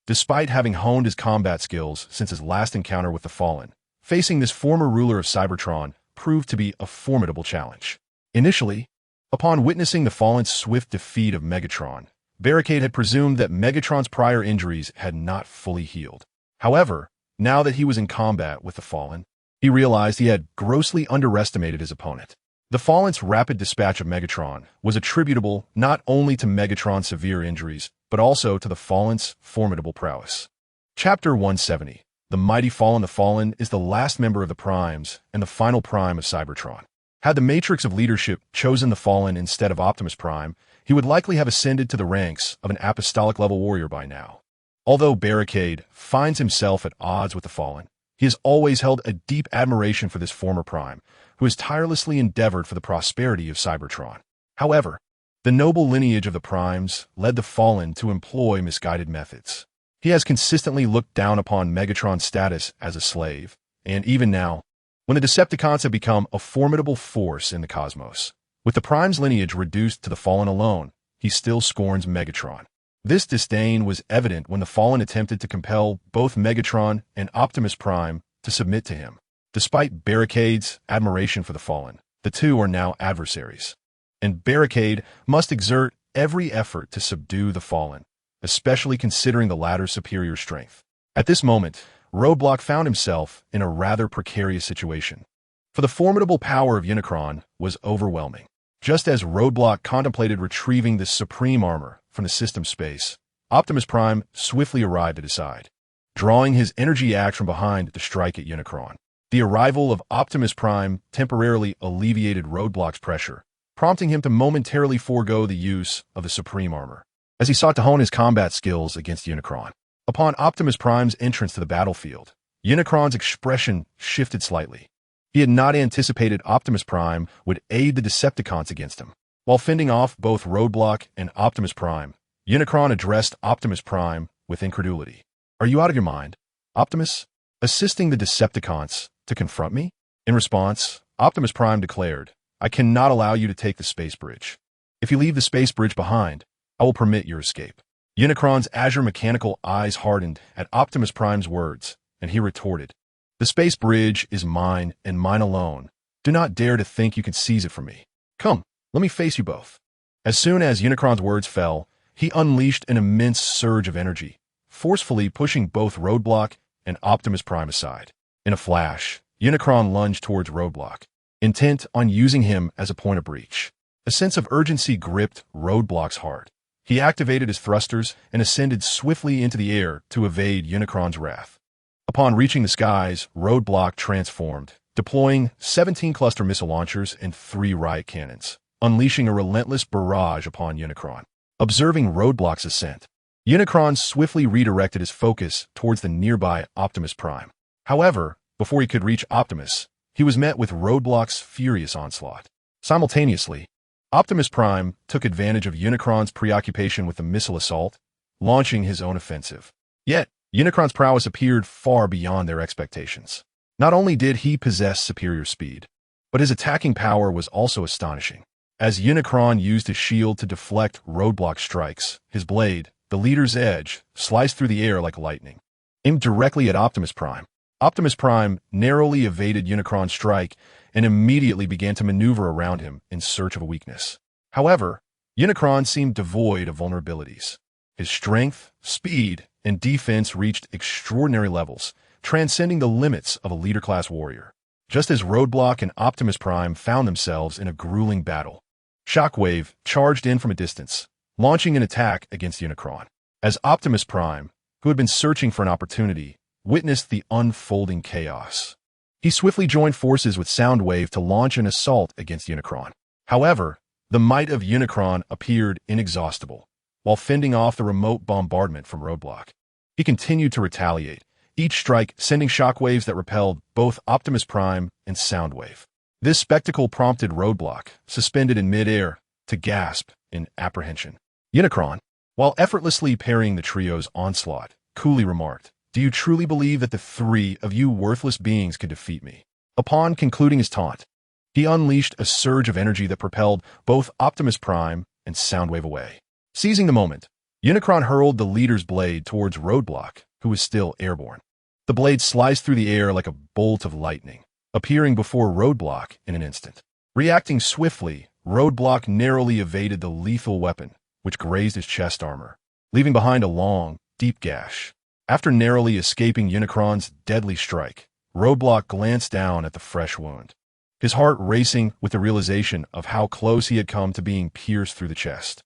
Despite having honed his combat skills since his last encounter with the fallen, facing this former ruler of Cybertron proved to be a formidable challenge. Initially, upon witnessing the fallen's swift defeat of Megatron, Barricade had presumed that Megatron's prior injuries had not fully healed. However, now that he was in combat with the fallen, he realized he had grossly underestimated his opponent. The fallen's rapid dispatch of Megatron was attributable not only to Megatron's severe injuries, but also to the fallen's formidable prowess. Chapter 170. The Mighty Fallen. The Fallen is the last member of the Primes and the final Prime of Cybertron. Had the Matrix of Leadership chosen the Fallen instead of Optimus Prime, he would likely have ascended to the ranks of an apostolic-level warrior by now. Although Barricade finds himself at odds with the Fallen, he has always held a deep admiration for this former Prime, who has tirelessly endeavored for the prosperity of Cybertron. However, the noble lineage of the Primes led the Fallen to employ misguided methods. He has consistently looked down upon Megatron's status as a slave, and even now, when the Decepticons have become a formidable force in the cosmos, with the Prime's lineage reduced to the Fallen alone, he still scorns Megatron. This disdain was evident when the Fallen attempted to compel both Megatron and Optimus Prime to submit to him. Despite Barricade's admiration for the Fallen, the two are now adversaries, and Barricade must exert every effort to subdue the Fallen, especially considering the latter's superior strength. At this moment, Roadblock found himself in a rather precarious situation, for the formidable power of Unicron was overwhelming. Just as Roadblock contemplated retrieving the supreme armor from the system space, Optimus Prime swiftly arrived at his side, drawing his energy axe from behind to strike at Unicron. The arrival of Optimus Prime temporarily alleviated Roadblock's pressure, prompting him to momentarily forego the use of the supreme armor, as he sought to hone his combat skills against Unicron. Upon Optimus Prime's entrance to the battlefield, Unicron's expression shifted slightly. He had not anticipated Optimus Prime would aid the Decepticons against him. While fending off both Roadblock and Optimus Prime, Unicron addressed Optimus Prime with incredulity. "Are you out of your mind, Optimus? Assisting the Decepticons to confront me?" In response, Optimus Prime declared, "I cannot allow you to take the space bridge. If you leave the space bridge behind, I will permit your escape. Unicron's azure mechanical eyes hardened at Optimus Prime's words, and he retorted, "The space bridge is mine and mine alone. Do not dare to think you can seize it from me. Come, let me face you both." As soon as Unicron's words fell, he unleashed an immense surge of energy, forcefully pushing both Roadblock and Optimus Prime aside. In a flash, Unicron lunged towards Roadblock, intent on using him as a point of breach. A sense of urgency gripped Roadblock's heart. He activated his thrusters and ascended swiftly into the air to evade Unicron's wrath. Upon reaching the skies, Roadblock transformed, deploying 17 cluster missile launchers and 3 riot cannons, unleashing a relentless barrage upon Unicron. Observing Roadblock's ascent, Unicron swiftly redirected his focus towards the nearby Optimus Prime. However, before he could reach Optimus, he was met with Roadblock's furious onslaught. Simultaneously, Optimus Prime took advantage of Unicron's preoccupation with the missile assault, launching his own offensive. Yet, Unicron's prowess appeared far beyond their expectations. Not only did he possess superior speed, but his attacking power was also astonishing. As Unicron used his shield to deflect Roadblock strikes, his blade, the leader's edge, sliced through the air like lightning. Aimed directly at Optimus Prime narrowly evaded Unicron's strike and immediately began to maneuver around him in search of a weakness. However, Unicron seemed devoid of vulnerabilities. His strength, speed, and defense reached extraordinary levels, transcending the limits of a leader-class warrior. Just as Roadblock and Optimus Prime found themselves in a grueling battle, Shockwave charged in from a distance, launching an attack against Unicron. As Optimus Prime, who had been searching for an opportunity, witnessed the unfolding chaos, he swiftly joined forces with Soundwave to launch an assault against Unicron. However, the might of Unicron appeared inexhaustible, while fending off the remote bombardment from Roadblock. He continued to retaliate, each strike sending shockwaves that repelled both Optimus Prime and Soundwave. This spectacle prompted Roadblock, suspended in midair, to gasp in apprehension. Unicron, while effortlessly parrying the trio's onslaught, coolly remarked, "Do you truly believe that the 3 of you worthless beings could defeat me?" Upon concluding his taunt, he unleashed a surge of energy that propelled both Optimus Prime and Soundwave away. Seizing the moment, Unicron hurled the leader's blade towards Roadblock, who was still airborne. The blade sliced through the air like a bolt of lightning, appearing before Roadblock in an instant. Reacting swiftly, Roadblock narrowly evaded the lethal weapon, which grazed his chest armor, leaving behind a long, deep gash. After narrowly escaping Unicron's deadly strike, Roadblock glanced down at the fresh wound, his heart racing with the realization of how close he had come to being pierced through the chest.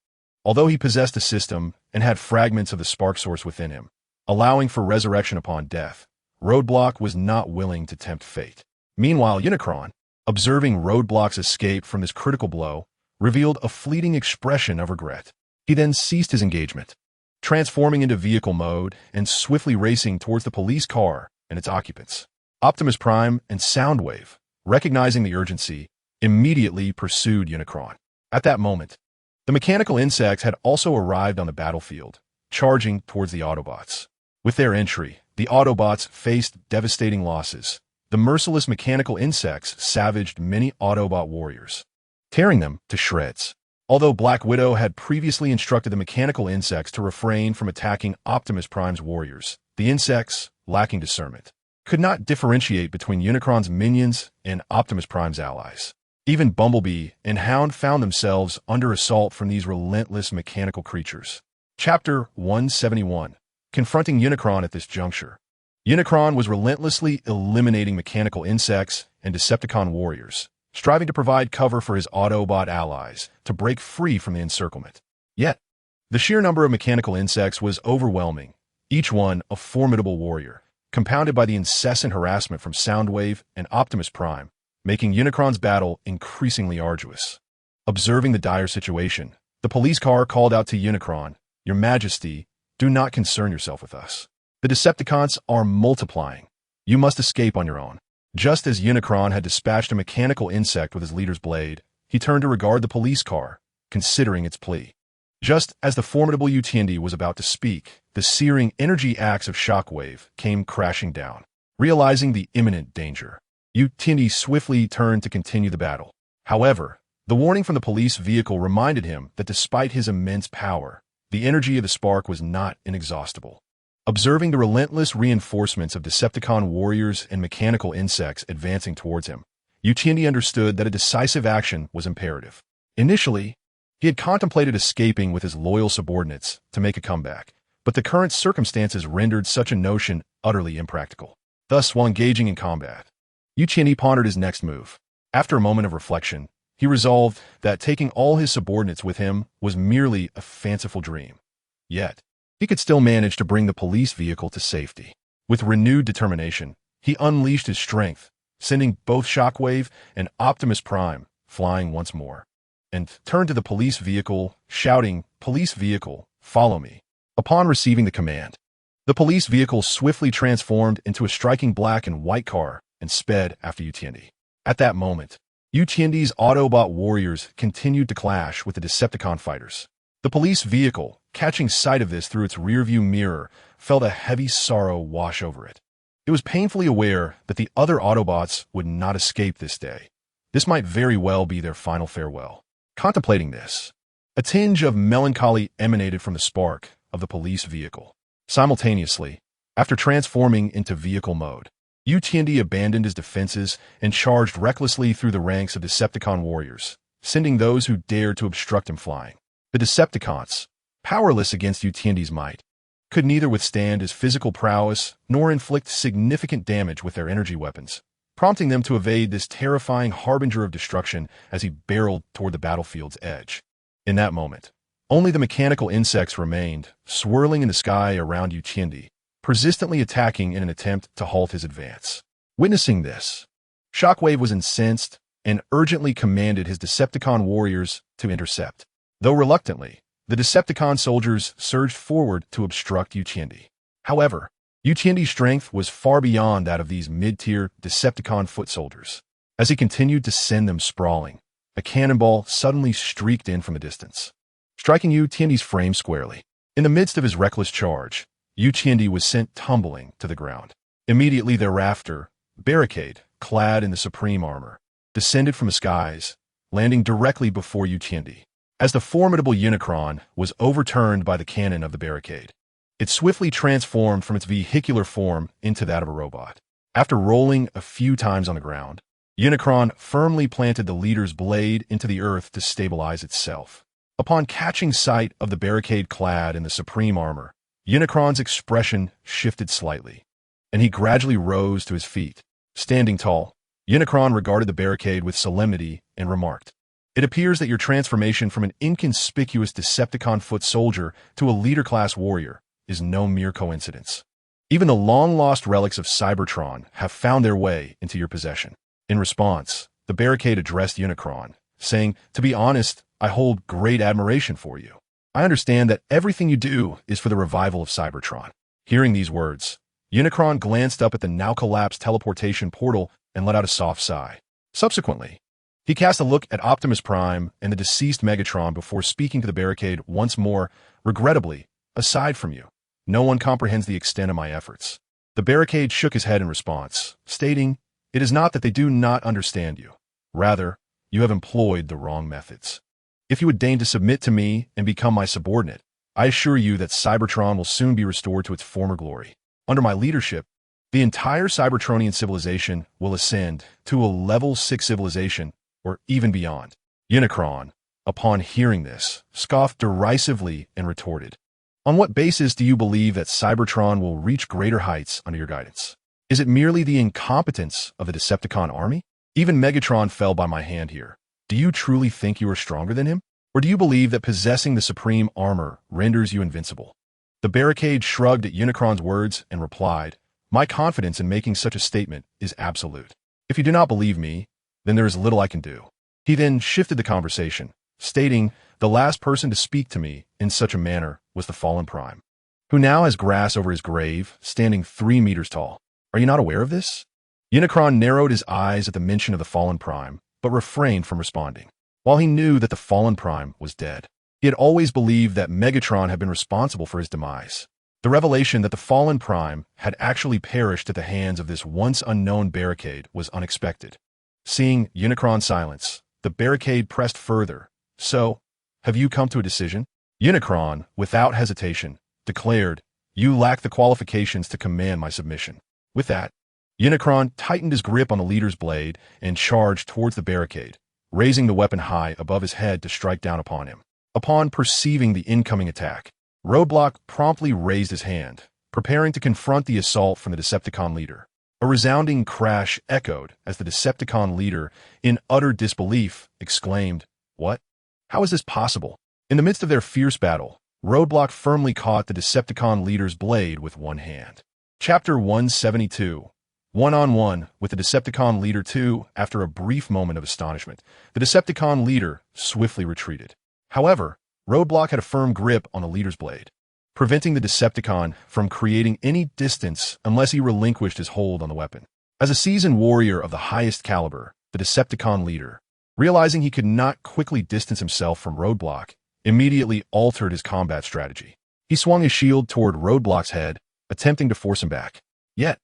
Although he possessed a system and had fragments of the spark source within him, allowing for resurrection upon death, Roadblock was not willing to tempt fate. Meanwhile, Unicron, observing Roadblock's escape from this critical blow, revealed a fleeting expression of regret. He then ceased his engagement, transforming into vehicle mode and swiftly racing towards the police car and its occupants. Optimus Prime and Soundwave, recognizing the urgency, immediately pursued Unicron. At that moment, the mechanical insects had also arrived on the battlefield, charging towards the Autobots. With their entry, the Autobots faced devastating losses. The merciless mechanical insects savaged many Autobot warriors, tearing them to shreds. Although Black Widow had previously instructed the mechanical insects to refrain from attacking Optimus Prime's warriors, the insects, lacking discernment, could not differentiate between Unicron's minions and Optimus Prime's allies. Even Bumblebee and Hound found themselves under assault from these relentless mechanical creatures. Chapter 171. Confronting Unicron at this juncture. Unicron was relentlessly eliminating mechanical insects and Decepticon warriors, striving to provide cover for his Autobot allies to break free from the encirclement. Yet, the sheer number of mechanical insects was overwhelming, each one a formidable warrior, compounded by the incessant harassment from Soundwave and Optimus Prime, making Unicron's battle increasingly arduous. Observing the dire situation, the police car called out to Unicron, "Your Majesty, do not concern yourself with us. The Decepticons are multiplying. You must escape on your own." Just as Unicron had dispatched a mechanical insect with his leader's blade, he turned to regard the police car, considering its plea. Just as the formidable Utindi was about to speak, the searing energy axe of Shockwave came crashing down. Realizing the imminent danger, Utindi swiftly turned to continue the battle. However, The warning from the police vehicle reminded him that despite his immense power, the energy of the spark was not inexhaustible. Observing the relentless reinforcements of Decepticon warriors and mechanical insects advancing towards him, Yuchendi understood that a decisive action was imperative. Initially, he had contemplated escaping with his loyal subordinates to make a comeback, but the current circumstances rendered such a notion utterly impractical. Thus, while engaging in combat, Yuchendi pondered his next move. After a moment of reflection, he resolved that taking all his subordinates with him was merely a fanciful dream. Yet, he could still manage to bring the police vehicle to safety. With renewed determination, he unleashed his strength, sending both Shockwave and Optimus Prime flying once more, and turned to the police vehicle, shouting, "Police vehicle, follow me." Upon receiving the command, the police vehicle swiftly transformed into a striking black and white car and sped after Yuchendi. At that moment, Yuchendi's Autobot warriors continued to clash with the Decepticon fighters. The police vehicle, catching sight of this through its rearview mirror, felt a heavy sorrow wash over it. It was painfully aware that the other Autobots would not escape this day. This might very well be their final farewell. Contemplating this, a tinge of melancholy emanated from the spark of the police vehicle. Simultaneously, after transforming into vehicle mode, Yuchendi abandoned his defenses and charged recklessly through the ranks of Decepticon warriors, sending those who dared to obstruct him flying. The Decepticons, powerless against Yuchendi's might, could neither withstand his physical prowess nor inflict significant damage with their energy weapons, prompting them to evade this terrifying harbinger of destruction as he barreled toward the battlefield's edge. In that moment, only the mechanical insects remained, swirling in the sky around Yuchendi, persistently attacking in an attempt to halt his advance. Witnessing this, Shockwave was incensed and urgently commanded his Decepticon warriors to intercept. Though reluctantly, the Decepticon soldiers surged forward to obstruct Yuchendi. However, Yuchendi's strength was far beyond that of these mid-tier Decepticon foot soldiers. As he continued to send them sprawling, a cannonball suddenly streaked in from a distance, striking Yuchendi's frame squarely. In the midst of his reckless charge, Yuchendi was sent tumbling to the ground. Immediately thereafter, Barricade, clad in the supreme armor, descended from the skies, landing directly before Yuchendi. As the formidable Unicron was overturned by the cannon of the Barricade, it swiftly transformed from its vehicular form into that of a robot. After rolling a few times on the ground, Unicron firmly planted the leader's blade into the earth to stabilize itself. Upon catching sight of the Barricade clad in the supreme armor, Unicron's expression shifted slightly, and he gradually rose to his feet. Standing tall, Unicron regarded the Barricade with solemnity and remarked, "It appears that your transformation from an inconspicuous Decepticon foot soldier to a leader-class warrior is no mere coincidence. Even the long-lost relics of Cybertron have found their way into your possession." In response, the Barricade addressed Unicron, saying, "To be honest, I hold great admiration for you. I understand that everything you do is for the revival of Cybertron." Hearing these words, Unicron glanced up at the now-collapsed teleportation portal and let out a soft sigh. Subsequently, he cast a look at Optimus Prime and the deceased Megatron before speaking to the Barricade once more. "Regrettably, aside from you, no one comprehends the extent of my efforts." The Barricade shook his head in response, stating, "It is not that they do not understand you. Rather, you have employed the wrong methods. If you would deign to submit to me and become my subordinate, I assure you that Cybertron will soon be restored to its former glory. Under my leadership, the entire Cybertronian civilization will ascend to a level 6 civilization, or even beyond." Unicron, upon hearing this, scoffed derisively and retorted, "On what basis do you believe that Cybertron will reach greater heights under your guidance? Is it merely the incompetence of the Decepticon army? Even Megatron fell by my hand here. Do you truly think you are stronger than him? Or do you believe that possessing the supreme armor renders you invincible?" The Barricade shrugged at Unicron's words and replied, "My confidence in making such a statement is absolute. If you do not believe me, then there is little I can do." He then shifted the conversation, stating, "The last person to speak to me in such a manner was the fallen Prime, who now has grass over his grave, standing 3 meters tall. Are you not aware of this?" Unicron narrowed his eyes at the mention of the fallen Prime, but refrained from responding. While he knew that the fallen Prime was dead, he had always believed that Megatron had been responsible for his demise. The revelation that the fallen Prime had actually perished at the hands of this once unknown Barricade was unexpected. Seeing Unicron's silence, the barricade pressed further. "So, have you come to a decision?" Unicron, without hesitation, declared, "You lack the qualifications to command my submission." With that, Unicron tightened his grip on the leader's blade and charged towards the barricade, raising the weapon high above his head to strike down upon him. Upon perceiving the incoming attack, Roadblock promptly raised his hand, preparing to confront the assault from the Decepticon leader. A resounding crash echoed as the Decepticon leader, in utter disbelief, exclaimed, "What? How is this possible?" In the midst of their fierce battle, Roadblock firmly caught the Decepticon leader's blade with one hand. Chapter 172. One-on-one with the Decepticon leader 2. After a brief moment of astonishment, the Decepticon leader swiftly retreated. However, Roadblock had a firm grip on the leader's blade, preventing the Decepticon from creating any distance unless he relinquished his hold on the weapon. As a seasoned warrior of the highest caliber, the Decepticon leader, realizing he could not quickly distance himself from Roadblock, immediately altered his combat strategy. He swung his shield toward Roadblock's head, attempting to force him back. Yet,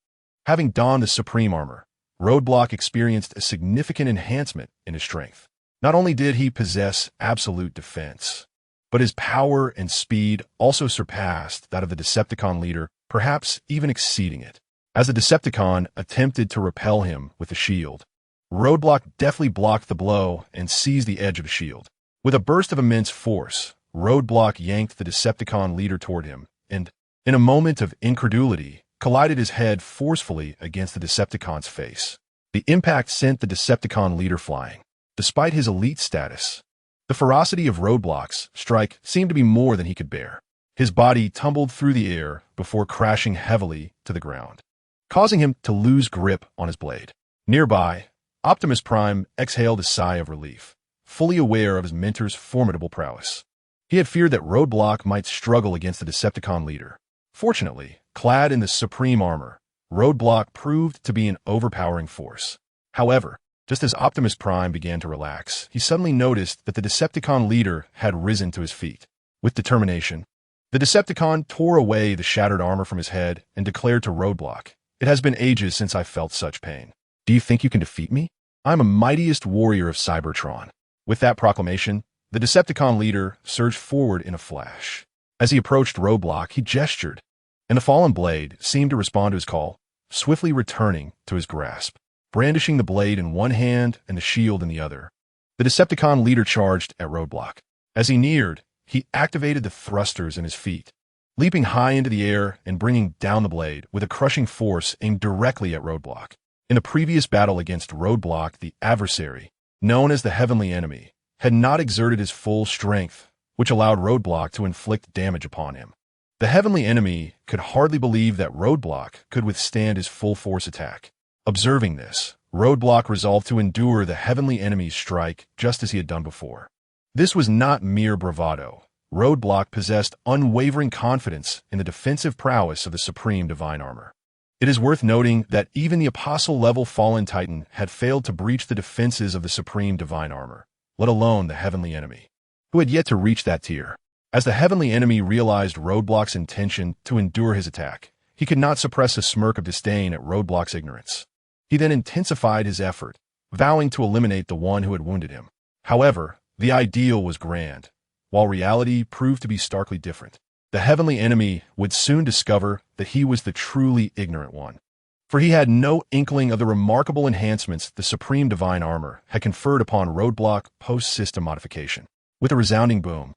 having donned the supreme armor, Roadblock experienced a significant enhancement in his strength. Not only did he possess absolute defense, but his power and speed also surpassed that of the Decepticon leader, perhaps even exceeding it. As the Decepticon attempted to repel him with the shield, Roadblock deftly blocked the blow and seized the edge of the shield. With a burst of immense force, Roadblock yanked the Decepticon leader toward him and, in a moment of incredulity, collided his head forcefully against the Decepticon's face. The impact sent the Decepticon leader flying. Despite his elite status, the ferocity of Roadblock's strike seemed to be more than he could bear. His body tumbled through the air before crashing heavily to the ground, causing him to lose grip on his blade. Nearby, Optimus Prime exhaled a sigh of relief, fully aware of his mentor's formidable prowess. He had feared that Roadblock might struggle against the Decepticon leader. Fortunately, clad in the supreme armor, Roadblock proved to be an overpowering force. However, just as Optimus Prime began to relax, he suddenly noticed that the Decepticon leader had risen to his feet. With determination, the Decepticon tore away the shattered armor from his head and declared to Roadblock, "It has been ages since I felt such pain. Do you think you can defeat me? I'm a mightiest warrior of Cybertron." With that proclamation, the Decepticon leader surged forward in a flash. As he approached Roadblock, he gestured, and the fallen blade seemed to respond to his call, swiftly returning to his grasp. Brandishing the blade in one hand and the shield in the other, the Decepticon leader charged at Roadblock. As he neared, he activated the thrusters in his feet, leaping high into the air and bringing down the blade with a crushing force aimed directly at Roadblock. In the previous battle against Roadblock, the adversary, known as the Heavenly Enemy, had not exerted his full strength, which allowed Roadblock to inflict damage upon him. The Heavenly Enemy could hardly believe that Roadblock could withstand his full force attack. Observing this, Roadblock resolved to endure the Heavenly Enemy's strike just as he had done before. This was not mere bravado. Roadblock possessed unwavering confidence in the defensive prowess of the Supreme Divine Armor. It is worth noting that even the Apostle-level Fallen Titan had failed to breach the defenses of the Supreme Divine Armor, let alone the Heavenly Enemy, who had yet to reach that tier. As the Heavenly Enemy realized Roadblock's intention to endure his attack, he could not suppress a smirk of disdain at Roadblock's ignorance. He then intensified his effort, vowing to eliminate the one who had wounded him. However, the ideal was grand, while reality proved to be starkly different. The Heavenly Enemy would soon discover that he was the truly ignorant one, for he had no inkling of the remarkable enhancements the Supreme Divine Armor had conferred upon Roadblock post-system modification. With a resounding boom,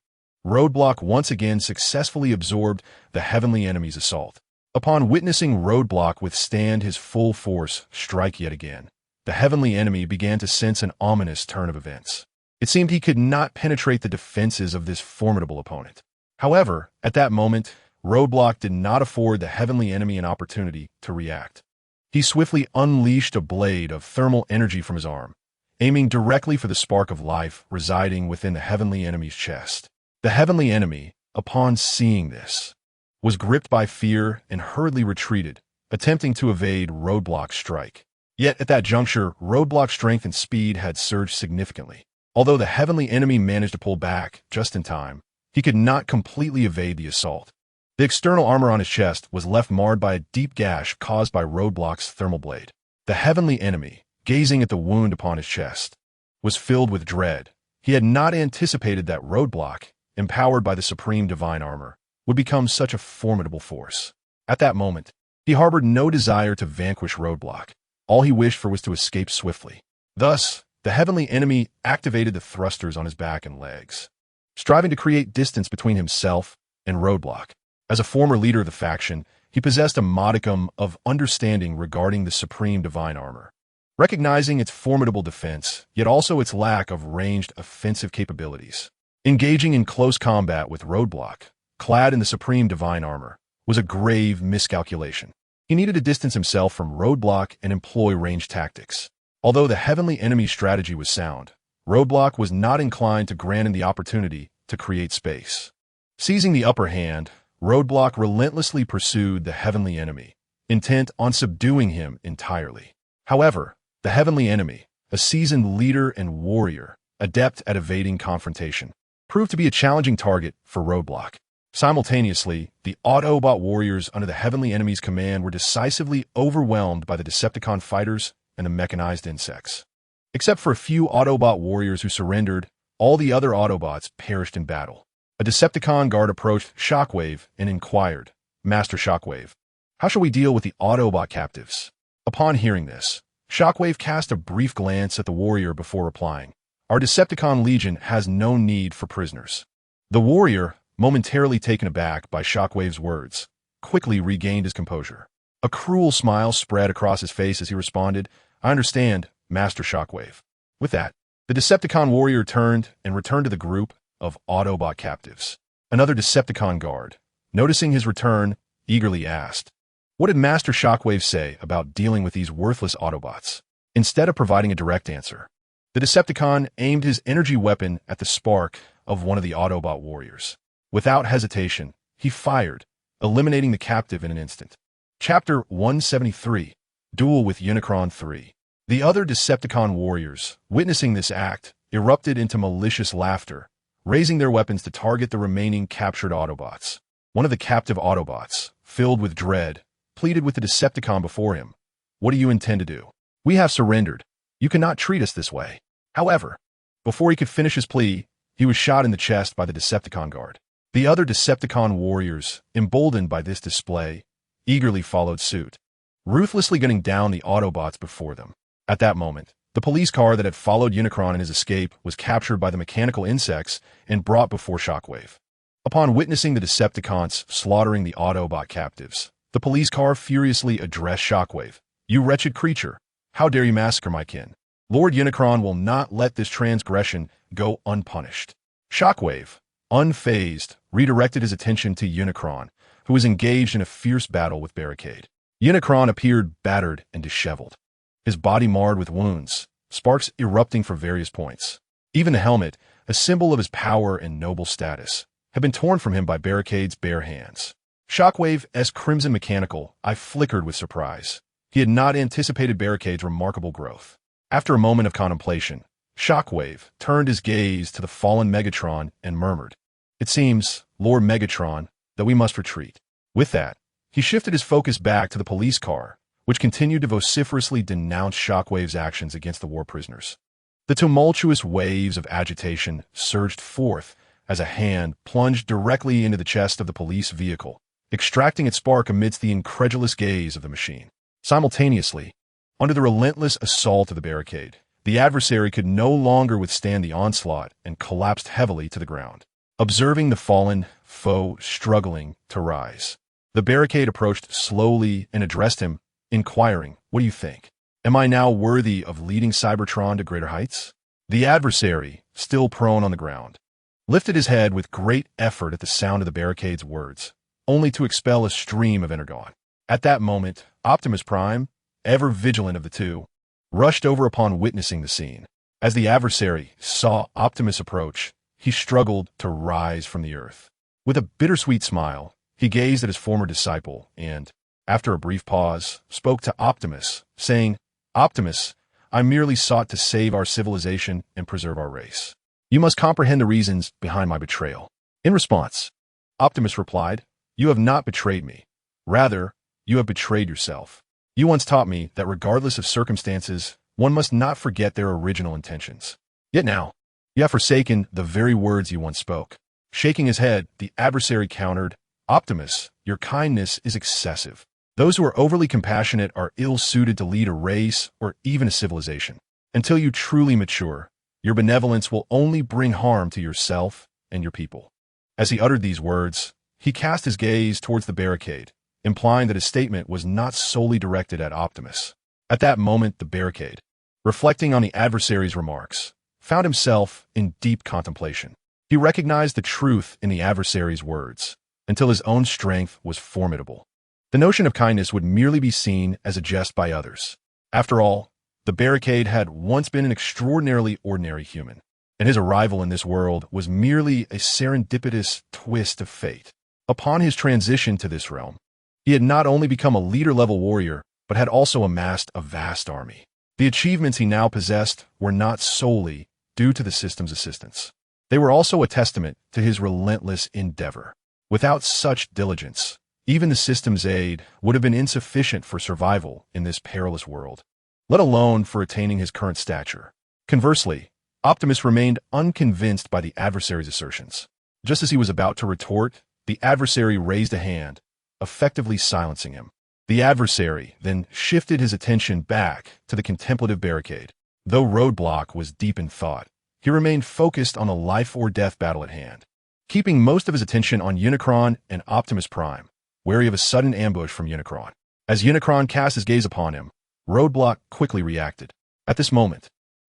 Roadblock once again successfully absorbed the Heavenly Enemy's assault. Upon witnessing Roadblock withstand his full force strike yet again, the Heavenly Enemy began to sense an ominous turn of events. It seemed he could not penetrate the defenses of this formidable opponent. However, at that moment, Roadblock did not afford the Heavenly Enemy an opportunity to react. He swiftly unleashed a blade of thermal energy from his arm, aiming directly for the spark of life residing within the Heavenly Enemy's chest. The Heavenly Enemy, upon seeing this, was gripped by fear and hurriedly retreated, attempting to evade Roadblock's strike. Yet at that juncture, Roadblock's strength and speed had surged significantly. Although the Heavenly Enemy managed to pull back just in time, he could not completely evade the assault. The external armor on his chest was left marred by a deep gash caused by Roadblock's thermal blade. The Heavenly Enemy, gazing at the wound upon his chest, was filled with dread. He had not anticipated that Roadblock, empowered by the supreme divine armor, would become such a formidable force. At that moment, he harbored no desire to vanquish Roadblock. All he wished for was to escape swiftly. Thus, the heavenly enemy activated the thrusters on his back and legs, striving to create distance between himself and Roadblock. As a former leader of the faction, he possessed a modicum of understanding regarding the supreme divine armor. Recognizing its formidable defense, yet also its lack of ranged offensive capabilities. Engaging in close combat with Roadblock, clad in the supreme divine armor, was a grave miscalculation. He needed to distance himself from Roadblock and employ ranged tactics. Although the heavenly enemy's strategy was sound, Roadblock was not inclined to grant him the opportunity to create space. Seizing the upper hand, Roadblock relentlessly pursued the heavenly enemy, intent on subduing him entirely. However, the heavenly enemy, a seasoned leader and warrior, adept at evading confrontation, proved to be a challenging target for Roadblock. Simultaneously, the Autobot warriors under the heavenly enemy's command were decisively overwhelmed by the Decepticon fighters and the mechanized insects. Except for a few Autobot warriors who surrendered, all the other Autobots perished in battle. A Decepticon guard approached Shockwave and inquired, "Master Shockwave, how shall we deal with the Autobot captives?" Upon hearing this, Shockwave cast a brief glance at the warrior before replying, "Our Decepticon Legion has no need for prisoners." The warrior, momentarily taken aback by Shockwave's words, quickly regained his composure. A cruel smile spread across his face as he responded, "I understand, Master Shockwave." With that, the Decepticon warrior turned and returned to the group of Autobot captives. Another Decepticon guard, noticing his return, eagerly asked, "What did Master Shockwave say about dealing with these worthless Autobots?" Instead of providing a direct answer, the Decepticon aimed his energy weapon at the spark of one of the Autobot warriors. Without hesitation, he fired, eliminating the captive in an instant. Chapter 173, Duel with Unicron 3. The other Decepticon warriors, witnessing this act, erupted into malicious laughter, raising their weapons to target the remaining captured Autobots. One of the captive Autobots, filled with dread, pleaded with the Decepticon before him, "What do you intend to do? We have surrendered. You cannot treat us this way." However, before he could finish his plea, he was shot in the chest by the Decepticon guard. The other Decepticon warriors, emboldened by this display, eagerly followed suit, ruthlessly gunning down the Autobots before them. At that moment, the police car that had followed Unicron in his escape was captured by the mechanical insects and brought before Shockwave. Upon witnessing the Decepticons slaughtering the Autobot captives, the police car furiously addressed Shockwave. "You wretched creature, how dare you massacre my kin? Lord Unicron will not let this transgression go unpunished." Shockwave, unfazed, redirected his attention to Unicron, who was engaged in a fierce battle with Barricade. Unicron appeared battered and disheveled, his body marred with wounds, sparks erupting from various points. Even the helmet, a symbol of his power and noble status, had been torn from him by Barricade's bare hands. Shockwave's crimson mechanical eye flickered with surprise. He had not anticipated Barricade's remarkable growth. After a moment of contemplation, Shockwave turned his gaze to the fallen Megatron and murmured, "It seems, Lord Megatron, that we must retreat." With that, he shifted his focus back to the police car, which continued to vociferously denounce Shockwave's actions against the war prisoners. The tumultuous waves of agitation surged forth as a hand plunged directly into the chest of the police vehicle, extracting its spark amidst the incredulous gaze of the machine. Simultaneously, under the relentless assault of the Barricade, the adversary could no longer withstand the onslaught and collapsed heavily to the ground. Observing the fallen foe struggling to rise, the Barricade approached slowly and addressed him, inquiring, "What do you think? Am I now worthy of leading Cybertron to greater heights?" The adversary, still prone on the ground, lifted his head with great effort at the sound of the Barricade's words, only to expel a stream of energon. At that moment, Optimus Prime, ever vigilant of the two, rushed over upon witnessing the scene. As the adversary saw Optimus approach, he struggled to rise from the earth. With a bittersweet smile, he gazed at his former disciple and, after a brief pause, spoke to Optimus, saying, "Optimus, I merely sought to save our civilization and preserve our race. You must comprehend the reasons behind my betrayal." In response, Optimus replied, "You have not betrayed me. Rather, you have betrayed yourself. You once taught me that regardless of circumstances, one must not forget their original intentions. Yet now, you have forsaken the very words you once spoke. Shaking his head, the adversary countered, Optimus, your kindness is excessive. Those who are overly compassionate are ill-suited to lead a race or even a civilization. Until you truly mature, your benevolence will only bring harm to yourself and your people. As he uttered these words, he cast his gaze towards the barricade, implying that his statement was not solely directed at Optimus. At that moment, the barricade, reflecting on the adversary's remarks, found himself in deep contemplation. He recognized the truth in the adversary's words, until his own strength was formidable. The notion of kindness would merely be seen as a jest by others. After all, the barricade had once been an extraordinarily ordinary human, and his arrival in this world was merely a serendipitous twist of fate. Upon his transition to this realm, he had not only become a leader-level warrior, but had also amassed a vast army. The achievements he now possessed were not solely due to the system's assistance. They were also a testament to his relentless endeavor. Without such diligence, even the system's aid would have been insufficient for survival in this perilous world, let alone for attaining his current stature. Conversely, Optimus remained unconvinced by the adversary's assertions. Just as he was about to retort, the adversary raised a hand, effectively silencing him. The adversary then shifted his attention back to the contemplative barricade. Though Roadblock was deep in thought, he remained focused on the life-or-death battle at hand, keeping most of his attention on Unicron and Optimus Prime, wary of a sudden ambush from Unicron. As Unicron cast his gaze upon him, Roadblock quickly reacted. At this moment,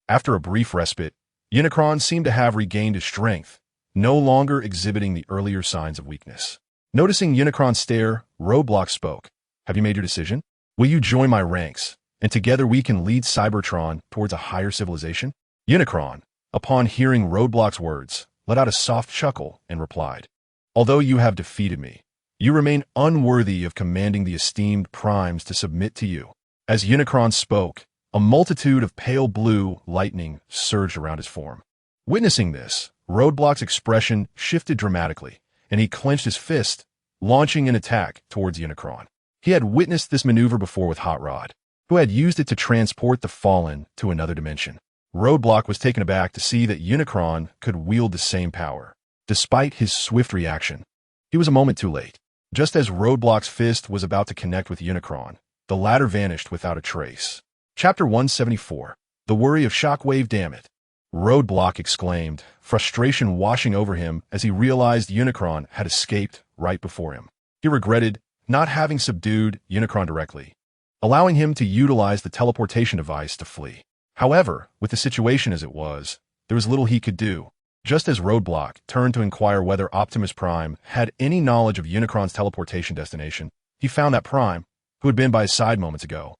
after a brief respite, Unicron seemed to have regained his strength, no longer exhibiting the earlier signs of weakness. Noticing Unicron's stare, Roadblock spoke. Have you made your decision? Will you join my ranks, and together we can lead Cybertron towards a higher civilization? Unicron, upon hearing Roadblock's words, let out a soft chuckle and replied, Although you have defeated me, you remain unworthy of commanding the esteemed primes to submit to you. As Unicron spoke, a multitude of pale blue lightning surged around his form. Witnessing this, Roadblock's expression shifted dramatically, and he clenched his fist, launching an attack towards Unicron. He had witnessed this maneuver before with Hot Rod, who had used it to transport the Fallen to another dimension. Roadblock was taken aback to see that Unicron could wield the same power. Despite his swift reaction, he was a moment too late. Just as Roadblock's fist was about to connect with Unicron, the latter vanished without a trace. Chapter 174. The Worry of Shockwave, damn it. Roadblock exclaimed, frustration washing over him as he realized Unicron had escaped right before him. He regretted not having subdued Unicron directly, allowing him to utilize the teleportation device to flee. However, with the situation as it was, there was little he could do. Just as Roadblock turned to inquire whether Optimus Prime had any knowledge of Unicron's teleportation destination, he found that Prime, who had been by his side moments ago,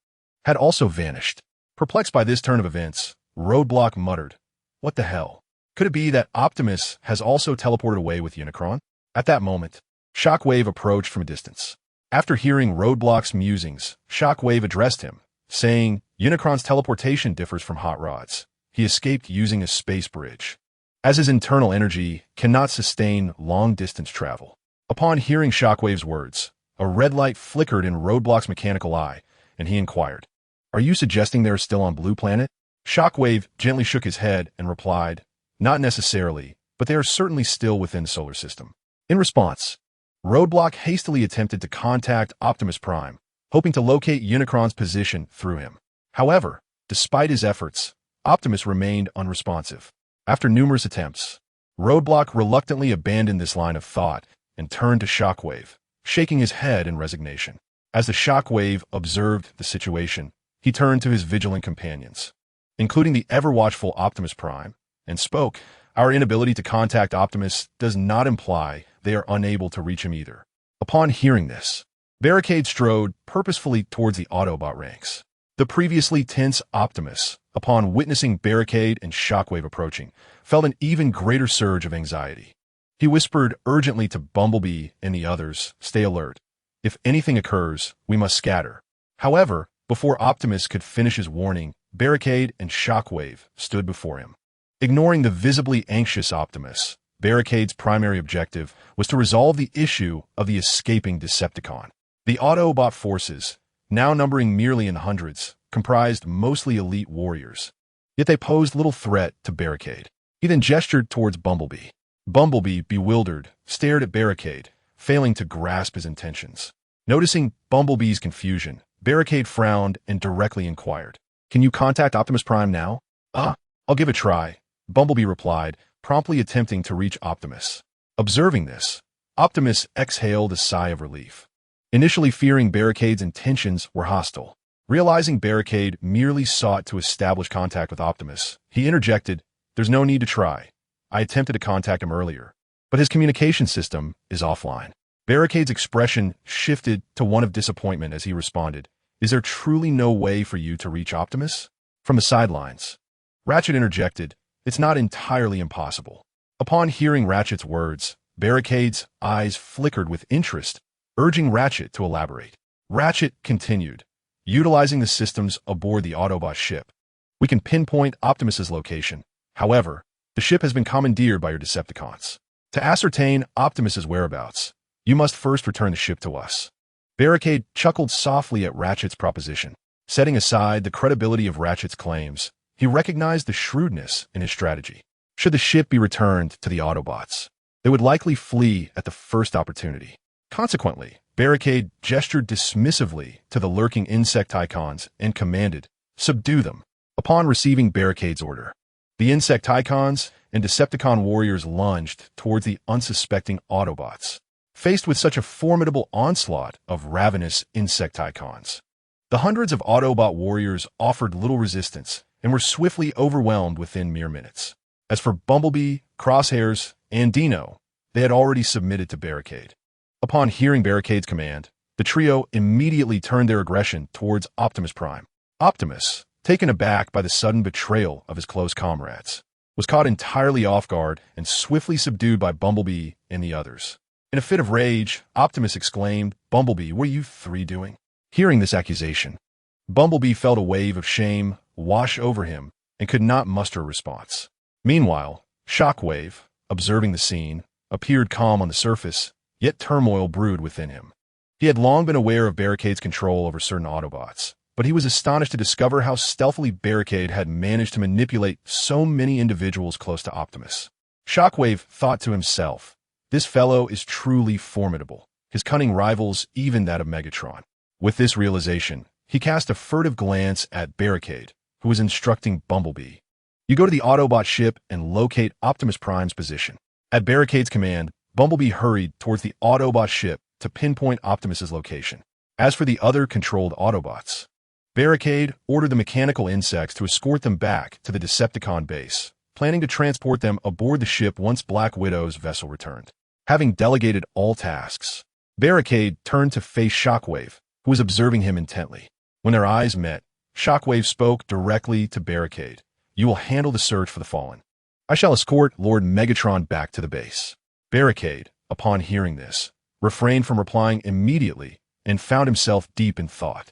had also vanished. Perplexed by this turn of events, Roadblock muttered, What the hell? Could it be that Optimus has also teleported away with Unicron? At that moment, Shockwave approached from a distance. After hearing Roadblock's musings, Shockwave addressed him, saying, Unicron's teleportation differs from Hot Rod's. He escaped using a space bridge, as his internal energy cannot sustain long-distance travel. Upon hearing Shockwave's words, a red light flickered in Roadblock's mechanical eye, and he inquired, Are you suggesting they're still on Blue Planet? Shockwave gently shook his head and replied, Not necessarily, but they are certainly still within the solar system. In response, Roadblock hastily attempted to contact Optimus Prime, hoping to locate Unicron's position through him. However, despite his efforts, Optimus remained unresponsive. After numerous attempts, Roadblock reluctantly abandoned this line of thought and turned to Shockwave, shaking his head in resignation. As the Shockwave observed the situation, he turned to his vigilant companions, including the ever-watchful Optimus Prime, and spoke, Our inability to contact Optimus does not imply they are unable to reach him either. Upon hearing this, Barricade strode purposefully towards the Autobot ranks. The previously tense Optimus, upon witnessing Barricade and Shockwave approaching, felt an even greater surge of anxiety. He whispered urgently to Bumblebee and the others, Stay alert. If anything occurs, we must scatter. However, before Optimus could finish his warning, Barricade and Shockwave stood before him. Ignoring the visibly anxious Optimus, Barricade's primary objective was to resolve the issue of the escaping Decepticon. The Autobot forces, now numbering merely in hundreds, comprised mostly elite warriors. yet they posed little threat to Barricade. He then gestured towards Bumblebee. Bumblebee, bewildered, stared at Barricade, failing to grasp his intentions. Noticing Bumblebee's confusion, Barricade frowned and directly inquired, "Can you contact Optimus Prime now?" I'll give it a try," Bumblebee replied, promptly attempting to reach Optimus. Observing this, Optimus exhaled a sigh of relief. Initially fearing Barricade's intentions were hostile. Realizing Barricade merely sought to establish contact with Optimus, he interjected, "There's no need to try. I attempted to contact him earlier, but his communication system is offline." Barricade's expression shifted to one of disappointment as he responded, "Is there truly no way for you to reach Optimus?" From the sidelines, Ratchet interjected, "It's not entirely impossible." Upon hearing Ratchet's words, Barricade's eyes flickered with interest, urging Ratchet to elaborate. Ratchet continued, "Utilizing the systems aboard the Autobot ship, we can pinpoint Optimus's location. However, the ship has been commandeered by your Decepticons. To ascertain Optimus's whereabouts, you must first return the ship to us." Barricade chuckled softly at Ratchet's proposition. Setting aside the credibility of Ratchet's claims, he recognized the shrewdness in his strategy. Should the ship be returned to the Autobots, they would likely flee at the first opportunity. Consequently, Barricade gestured dismissively to the lurking Insecticons and commanded, "Subdue them." Upon receiving Barricade's order, the Insecticons and Decepticon warriors lunged towards the unsuspecting Autobots. Faced with such a formidable onslaught of ravenous Insecticons, the hundreds of Autobot warriors offered little resistance and were swiftly overwhelmed within mere minutes. As for Bumblebee, Crosshairs, and Dino, they had already submitted to Barricade. Upon hearing Barricade's command, the trio immediately turned their aggression towards Optimus Prime. Optimus, taken aback by the sudden betrayal of his close comrades, was caught entirely off guard and swiftly subdued by Bumblebee and the others. In a fit of rage, Optimus exclaimed, "Bumblebee, what are you three doing?" Hearing this accusation, Bumblebee felt a wave of shame wash over him and could not muster a response. Meanwhile, Shockwave, observing the scene, appeared calm on the surface, yet turmoil brewed within him. He had long been aware of Barricade's control over certain Autobots, but he was astonished to discover how stealthily Barricade had managed to manipulate so many individuals close to Optimus. Shockwave thought to himself, "This fellow is truly formidable. His cunning rivals even that of Megatron." With this realization, he cast a furtive glance at Barricade, who was instructing Bumblebee, "You go to the Autobot ship and locate Optimus Prime's position." At Barricade's command, Bumblebee hurried towards the Autobot ship to pinpoint Optimus's location. As for the other controlled Autobots, Barricade ordered the mechanical insects to escort them back to the Decepticon base, planning to transport them aboard the ship once Black Widow's vessel returned. Having delegated all tasks, Barricade turned to face Shockwave, who was observing him intently. When their eyes met, Shockwave spoke directly to Barricade, "You will handle the search for the fallen. I shall escort Lord Megatron back to the base." Barricade, upon hearing this, refrained from replying immediately and found himself deep in thought,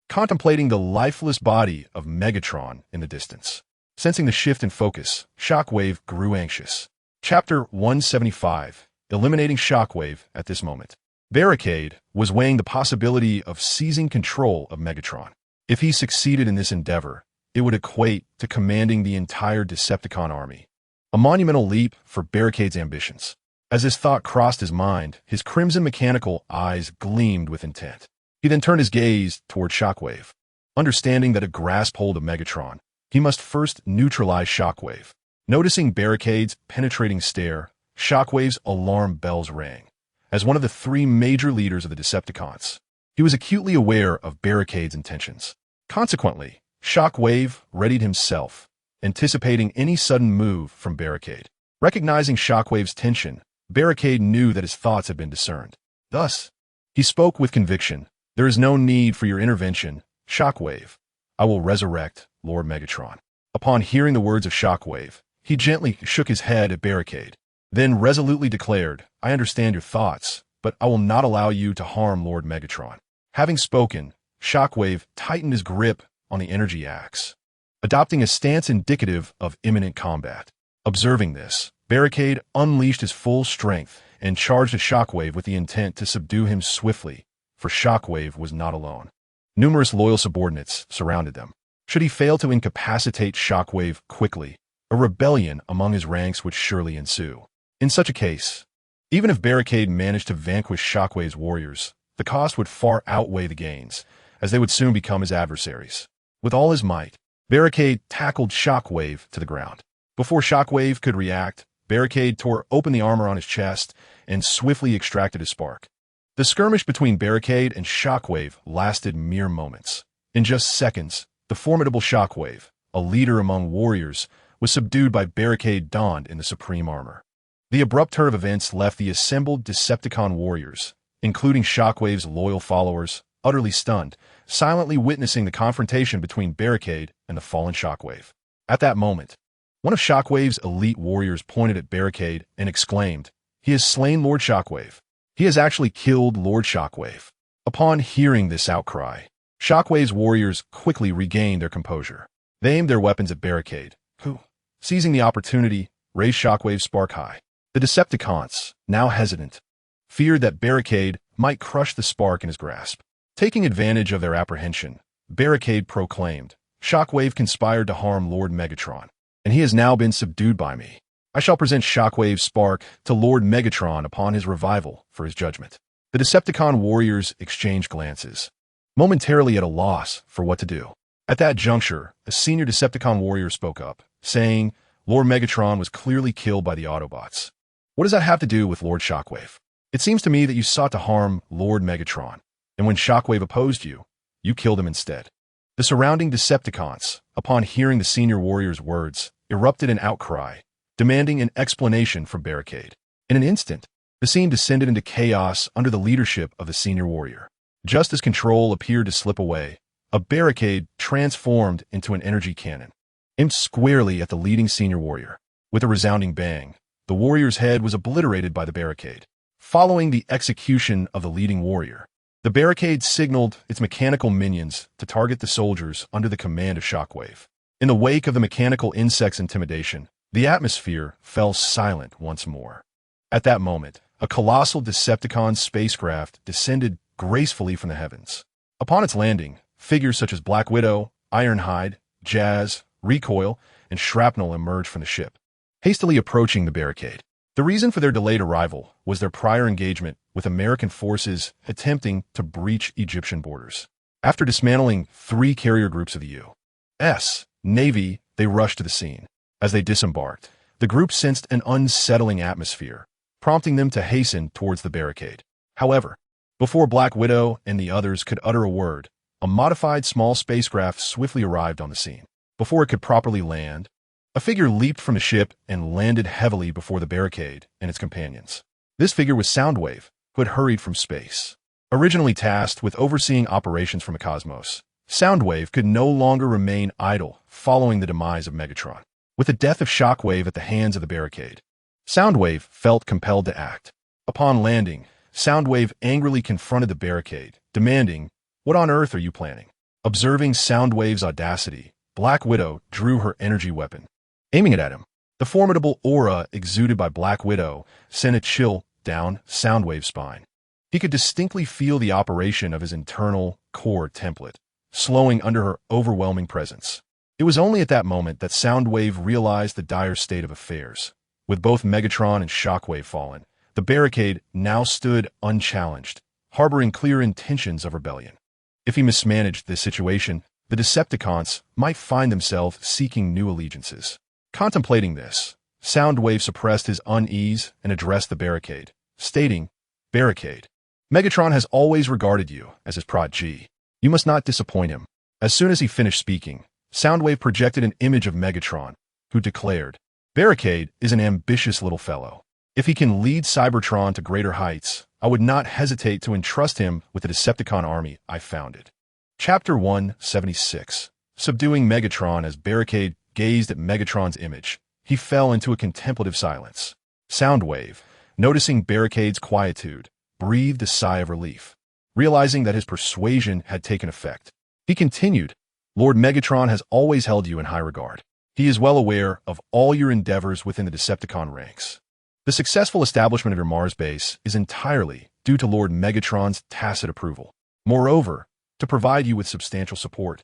contemplating the lifeless body of Megatron in the distance. Sensing the shift in focus, Shockwave grew anxious. Chapter 175, Eliminating Shockwave at this moment. Barricade was weighing the possibility of seizing control of Megatron. If he succeeded in this endeavor, it would equate to commanding the entire Decepticon army, a monumental leap for Barricade's ambitions. As this thought crossed his mind, his crimson mechanical eyes gleamed with intent. He then turned his gaze toward Shockwave. Understanding that a grasp hold of Megatron, he must first neutralize Shockwave. Noticing Barricade's penetrating stare, Shockwave's alarm bells rang. As one of the three major leaders of the Decepticons, he was acutely aware of Barricade's intentions. Consequently, Shockwave readied himself, anticipating any sudden move from Barricade. Recognizing Shockwave's tension, Barricade knew that his thoughts had been discerned. Thus, he spoke with conviction, "There is no need for your intervention, Shockwave. I will resurrect Lord Megatron." Upon hearing the words of Shockwave, he gently shook his head at Barricade, then resolutely declared, "I understand your thoughts, but I will not allow you to harm Lord Megatron." Having spoken, Shockwave tightened his grip on the energy axe, adopting a stance indicative of imminent combat. Observing this, Barricade unleashed his full strength and charged at Shockwave with the intent to subdue him swiftly, for Shockwave was not alone. Numerous loyal subordinates surrounded them. Should he fail to incapacitate Shockwave quickly, a rebellion among his ranks would surely ensue. In such a case, even if Barricade managed to vanquish Shockwave's warriors, the cost would far outweigh the gains, as they would soon become his adversaries. With all his might, Barricade tackled Shockwave to the ground. Before Shockwave could react, Barricade tore open the armor on his chest and swiftly extracted his spark. The skirmish between Barricade and Shockwave lasted mere moments. In just seconds, the formidable Shockwave, a leader among warriors, was subdued by Barricade donned in the supreme armor. The abrupt turn of events left the assembled Decepticon warriors, including Shockwave's loyal followers, utterly stunned, silently witnessing the confrontation between Barricade and the fallen Shockwave. At that moment, one of Shockwave's elite warriors pointed at Barricade and exclaimed, "He has slain Lord Shockwave. He has actually killed Lord Shockwave." Upon hearing this outcry, Shockwave's warriors quickly regained their composure. They aimed their weapons at Barricade, who, seizing the opportunity, raised Shockwave's spark high. The Decepticons, now hesitant, feared that Barricade might crush the spark in his grasp. Taking advantage of their apprehension, Barricade proclaimed, "Shockwave conspired to harm Lord Megatron, and he has now been subdued by me. I shall present Shockwave's spark to Lord Megatron upon his revival for his judgment." The Decepticon warriors exchanged glances, momentarily at a loss for what to do. At that juncture, a senior Decepticon warrior spoke up, saying, "Lord Megatron was clearly killed by the Autobots. What does that have to do with Lord Shockwave? It seems to me that you sought to harm Lord Megatron, and when Shockwave opposed you, you killed him instead." The surrounding Decepticons, upon hearing the senior warrior's words, erupted in outcry, demanding an explanation from Barricade. In an instant, the scene descended into chaos under the leadership of the senior warrior. Just as control appeared to slip away, a Barricade transformed into an energy cannon, aimed squarely at the leading senior warrior. With a resounding bang, the warrior's head was obliterated by the Barricade. Following the execution of the leading warrior, the Barricade signaled its mechanical minions to target the soldiers under the command of Shockwave. In the wake of the mechanical insect's intimidation, the atmosphere fell silent once more. At that moment, a colossal Decepticon spacecraft descended gracefully from the heavens. Upon its landing, figures such as Black Widow, Ironhide, Jazz, Recoil, and Shrapnel emerged from the ship, hastily approaching the Barricade. The reason for their delayed arrival was their prior engagement with American forces attempting to breach Egyptian borders. After dismantling 3 carrier groups of the U.S. Navy, they rushed to the scene. As they disembarked, the group sensed an unsettling atmosphere, prompting them to hasten towards the Barricade. However, before Black Widow and the others could utter a word, a modified small spacecraft swiftly arrived on the scene. Before it could properly land, a figure leaped from the ship and landed heavily before the Barricade and its companions. This figure was Soundwave, who had hurried from space. Originally tasked with overseeing operations from the cosmos, Soundwave could no longer remain idle following the demise of Megatron. With the death of Shockwave at the hands of the Barricade, Soundwave felt compelled to act. Upon landing, Soundwave angrily confronted the Barricade, demanding, "What on earth are you planning?" Observing Soundwave's audacity, Black Widow drew her energy weapon, aiming it at him. The formidable aura exuded by Black Widow sent a chill down Soundwave's spine. He could distinctly feel the operation of his internal core template, slowing under her overwhelming presence. It was only at that moment that Soundwave realized the dire state of affairs. With both Megatron and Shockwave fallen, the Barricade now stood unchallenged, harboring clear intentions of rebellion. If he mismanaged this situation, the Decepticons might find themselves seeking new allegiances. Contemplating this, Soundwave suppressed his unease and addressed the Barricade, stating, "Barricade, Megatron has always regarded you as his protege. You must not disappoint him." As soon as he finished speaking, Soundwave projected an image of Megatron, who declared, "Barricade is an ambitious little fellow. If he can lead Cybertron to greater heights, I would not hesitate to entrust him with the Decepticon army I founded." Chapter 176. Subduing Megatron. As Barricade gazed at Megatron's image, he fell into a contemplative silence. Soundwave, noticing Barricade's quietude, breathed a sigh of relief, realizing that his persuasion had taken effect. He continued, "Lord Megatron has always held you in high regard. He is well aware of all your endeavors within the Decepticon ranks. The successful establishment of your Mars base is entirely due to Lord Megatron's tacit approval. Moreover, to provide you with substantial support,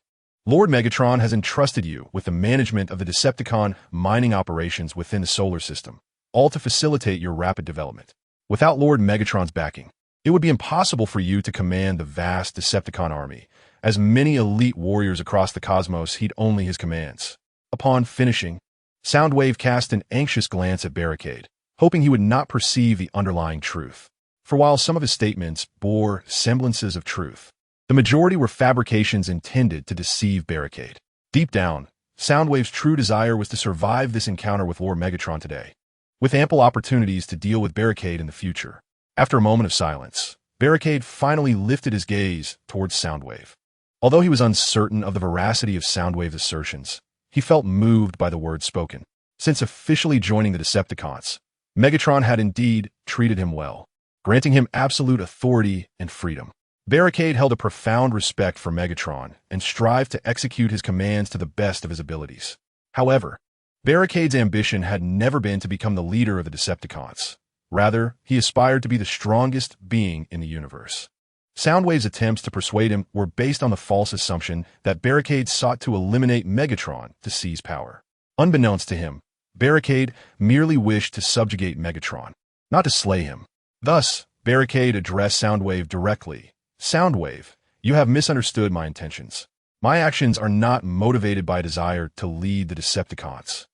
Lord Megatron has entrusted you with the management of the Decepticon mining operations within the solar system, all to facilitate your rapid development. Without Lord Megatron's backing, it would be impossible for you to command the vast Decepticon army, as many elite warriors across the cosmos heed only his commands. Upon finishing, Soundwave cast an anxious glance at Barricade, hoping he would not perceive the underlying truth. For while some of his statements bore semblances of truth, the majority were fabrications intended to deceive Barricade. Deep down, Soundwave's true desire was to survive this encounter with Lord Megatron today, with ample opportunities to deal with Barricade in the future. After a moment of silence, Barricade finally lifted his gaze towards Soundwave. Although he was uncertain of the veracity of Soundwave's assertions, he felt moved by the words spoken. Since officially joining the Decepticons, Megatron had indeed treated him well, granting him absolute authority and freedom. Barricade held a profound respect for Megatron and strived to execute his commands to the best of his abilities. However, Barricade's ambition had never been to become the leader of the Decepticons. Rather, he aspired to be the strongest being in the universe. Soundwave's attempts to persuade him were based on the false assumption that Barricade sought to eliminate Megatron to seize power. Unbeknownst to him, Barricade merely wished to subjugate Megatron, not to slay him. Thus, Barricade addressed Soundwave directly. Soundwave, you have misunderstood my intentions. My actions are not motivated by a desire to lead the Decepticons,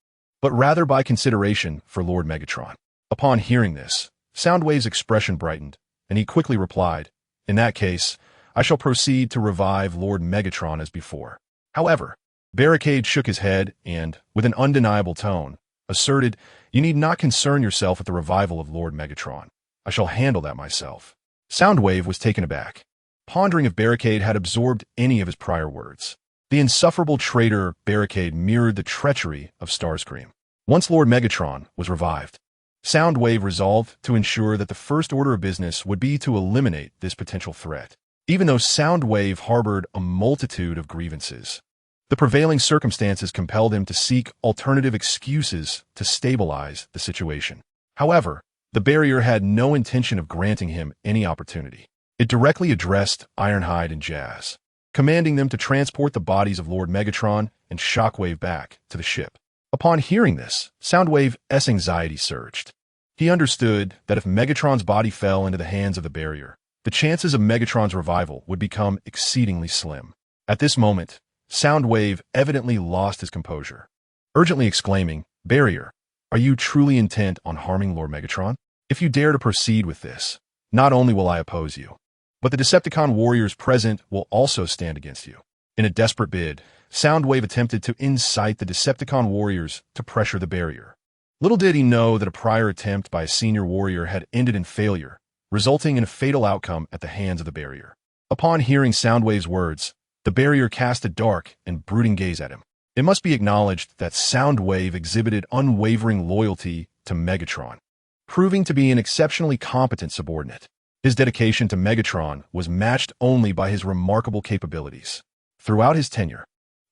but rather by consideration for Lord Megatron. Upon hearing this, Soundwave's expression brightened, and he quickly replied, "In that case, I shall proceed to revive Lord Megatron as before." However, Barricade shook his head and, with an undeniable tone, asserted, "You need not concern yourself with the revival of Lord Megatron. I shall handle that myself." Soundwave was taken aback, pondering if Barricade had absorbed any of his prior words. The insufferable traitor Barricade mirrored the treachery of Starscream. Once Lord Megatron was revived, Soundwave resolved to ensure that the first order of business would be to eliminate this potential threat. Even though Soundwave harbored a multitude of grievances, the prevailing circumstances compelled him to seek alternative excuses to stabilize the situation. However, the barrier had no intention of granting him any opportunity. It directly addressed Ironhide and Jazz, commanding them to transport the bodies of Lord Megatron and Shockwave back to the ship. Upon hearing this, Soundwave's anxiety surged. He understood that if Megatron's body fell into the hands of the barrier, the chances of Megatron's revival would become exceedingly slim. At this moment, Soundwave evidently lost his composure, urgently exclaiming, "Barrier, are you truly intent on harming Lord Megatron? If you dare to proceed with this, not only will I oppose you, but the Decepticon warriors present will also stand against you." In a desperate bid, Soundwave attempted to incite the Decepticon warriors to pressure the barrier. Little did he know that a prior attempt by a senior warrior had ended in failure, resulting in a fatal outcome at the hands of the barrier. Upon hearing Soundwave's words, the barrier cast a dark and brooding gaze at him. It must be acknowledged that Soundwave exhibited unwavering loyalty to Megatron, proving to be an exceptionally competent subordinate. His dedication to Megatron was matched only by his remarkable capabilities. Throughout his tenure,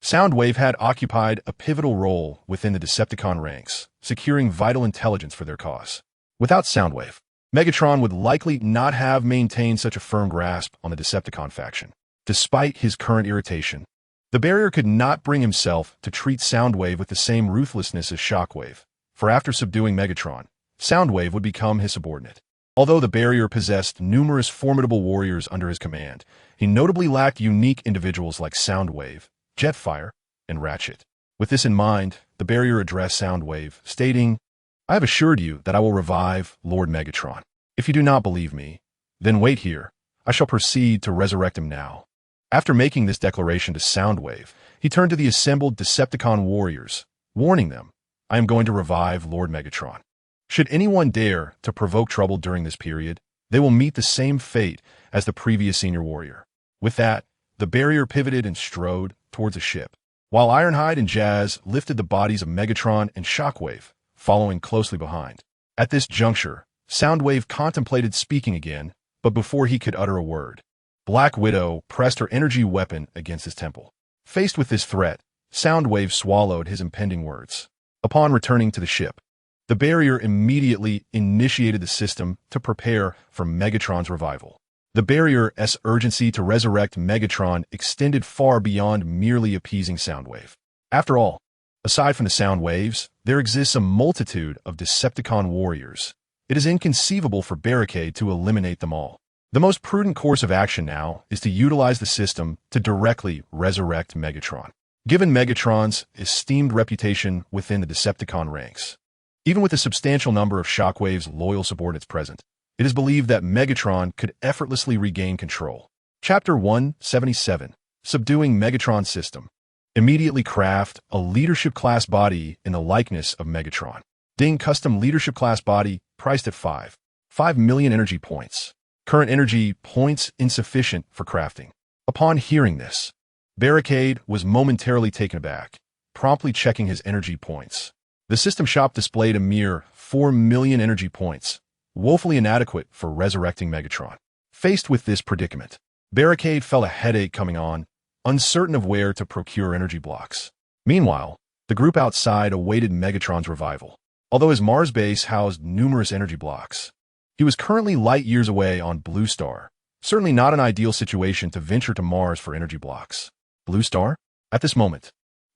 Soundwave had occupied a pivotal role within the Decepticon ranks, securing vital intelligence for their cause. Without Soundwave, Megatron would likely not have maintained such a firm grasp on the Decepticon faction. Despite his current irritation, the barrier could not bring himself to treat Soundwave with the same ruthlessness as Shockwave, for after subduing Megatron, Soundwave would become his subordinate. Although the barrier possessed numerous formidable warriors under his command, he notably lacked unique individuals like Soundwave, Jetfire, and Ratchet. With this in mind, the barrier addressed Soundwave, stating, "I have assured you that I will revive Lord Megatron. If you do not believe me, then wait here. I shall proceed to resurrect him now." After making this declaration to Soundwave, he turned to the assembled Decepticon warriors, warning them, "I am going to revive Lord Megatron. Should anyone dare to provoke trouble during this period, they will meet the same fate as the previous senior warrior." With that, the barrier pivoted and strode towards a ship, while Ironhide and Jazz lifted the bodies of Megatron and Shockwave, following closely behind. At this juncture, Soundwave contemplated speaking again, but before he could utter a word, Black Widow pressed her energy weapon against his temple. Faced with this threat, Soundwave swallowed his impending words. Upon returning to the ship, the barrier immediately initiated the system to prepare for Megatron's revival. The barrier's urgency to resurrect Megatron extended far beyond merely appeasing Soundwave. After all, aside from the sound waves, there exists a multitude of Decepticon warriors. It is inconceivable for Barricade to eliminate them all. The most prudent course of action now is to utilize the system to directly resurrect Megatron. Given Megatron's esteemed reputation within the Decepticon ranks, even with a substantial number of Shockwave's loyal subordinates present, it is believed that Megatron could effortlessly regain control. Chapter 177, Subduing Megatron's System. Immediately craft a leadership class body in the likeness of Megatron. Ding custom leadership class body priced at 5 million energy points. Current energy points insufficient for crafting. Upon hearing this, Barricade was momentarily taken aback, promptly checking his energy points. The system shop displayed a mere 4 million energy points, woefully inadequate for resurrecting Megatron. Faced with this predicament, Barricade felt a headache coming on, uncertain of where to procure energy blocks. Meanwhile, the group outside awaited Megatron's revival. Although his Mars base housed numerous energy blocks, he was currently light years away on Blue Star, certainly not an ideal situation to venture to Mars for energy blocks. Blue Star? At this moment,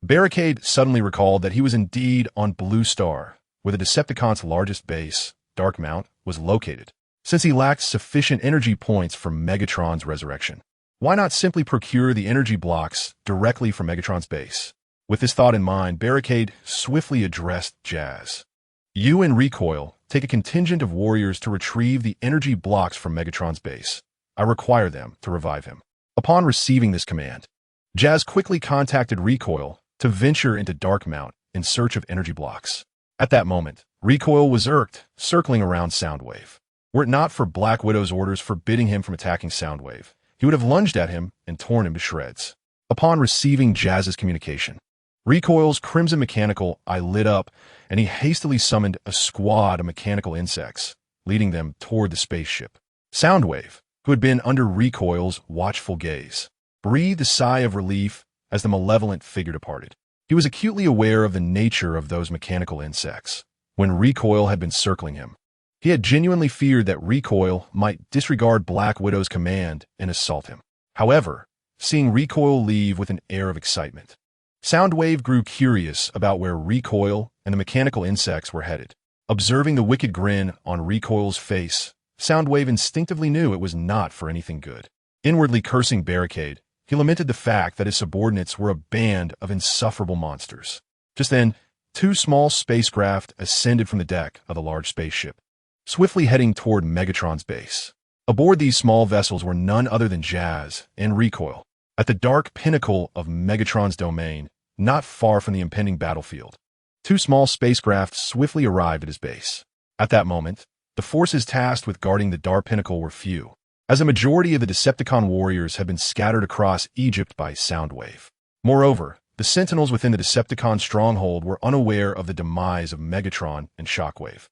Barricade suddenly recalled that he was indeed on Blue Star, where the Decepticon's largest base, Dark Mount, was located. Since he lacked sufficient energy points for Megatron's resurrection, why not simply procure the energy blocks directly from Megatron's base? With this thought in mind, Barricade swiftly addressed Jazz. You and Recoil take a contingent of warriors to retrieve the energy blocks from Megatron's base. I require them to revive him. Upon receiving this command, Jazz quickly contacted Recoil to venture into Dark Mount in search of energy blocks. At that moment, Recoil was irked, circling around Soundwave. Were it not for Black Widow's orders forbidding him from attacking Soundwave, he would have lunged at him and torn him to shreds. Upon receiving Jazz's communication, Recoil's crimson mechanical eye lit up, and he hastily summoned a squad of mechanical insects, leading them toward the spaceship. Soundwave, who had been under Recoil's watchful gaze, breathed a sigh of relief as the malevolent figure departed. He was acutely aware of the nature of those mechanical insects. When Recoil had been circling him, he had genuinely feared that Recoil might disregard Black Widow's command and assault him. However, seeing Recoil leave with an air of excitement, Soundwave grew curious about where Recoil and the mechanical insects were headed. Observing the wicked grin on Recoil's face, Soundwave instinctively knew it was not for anything good. Inwardly cursing Barricade, he lamented the fact that his subordinates were a band of insufferable monsters. Just then, 2 small spacecraft ascended from the deck of the large spaceship, swiftly heading toward Megatron's base. Aboard these small vessels were none other than Jazz and Recoil. At the dark pinnacle of Megatron's domain, not far from the impending battlefield, 2 small spacecraft swiftly arrived at his base. At that moment, the forces tasked with guarding the dark pinnacle were few, as a majority of the Decepticon warriors had been scattered across Egypt by Soundwave. Moreover, the Sentinels within the Decepticon stronghold were unaware of the demise of Megatron and Shockwave.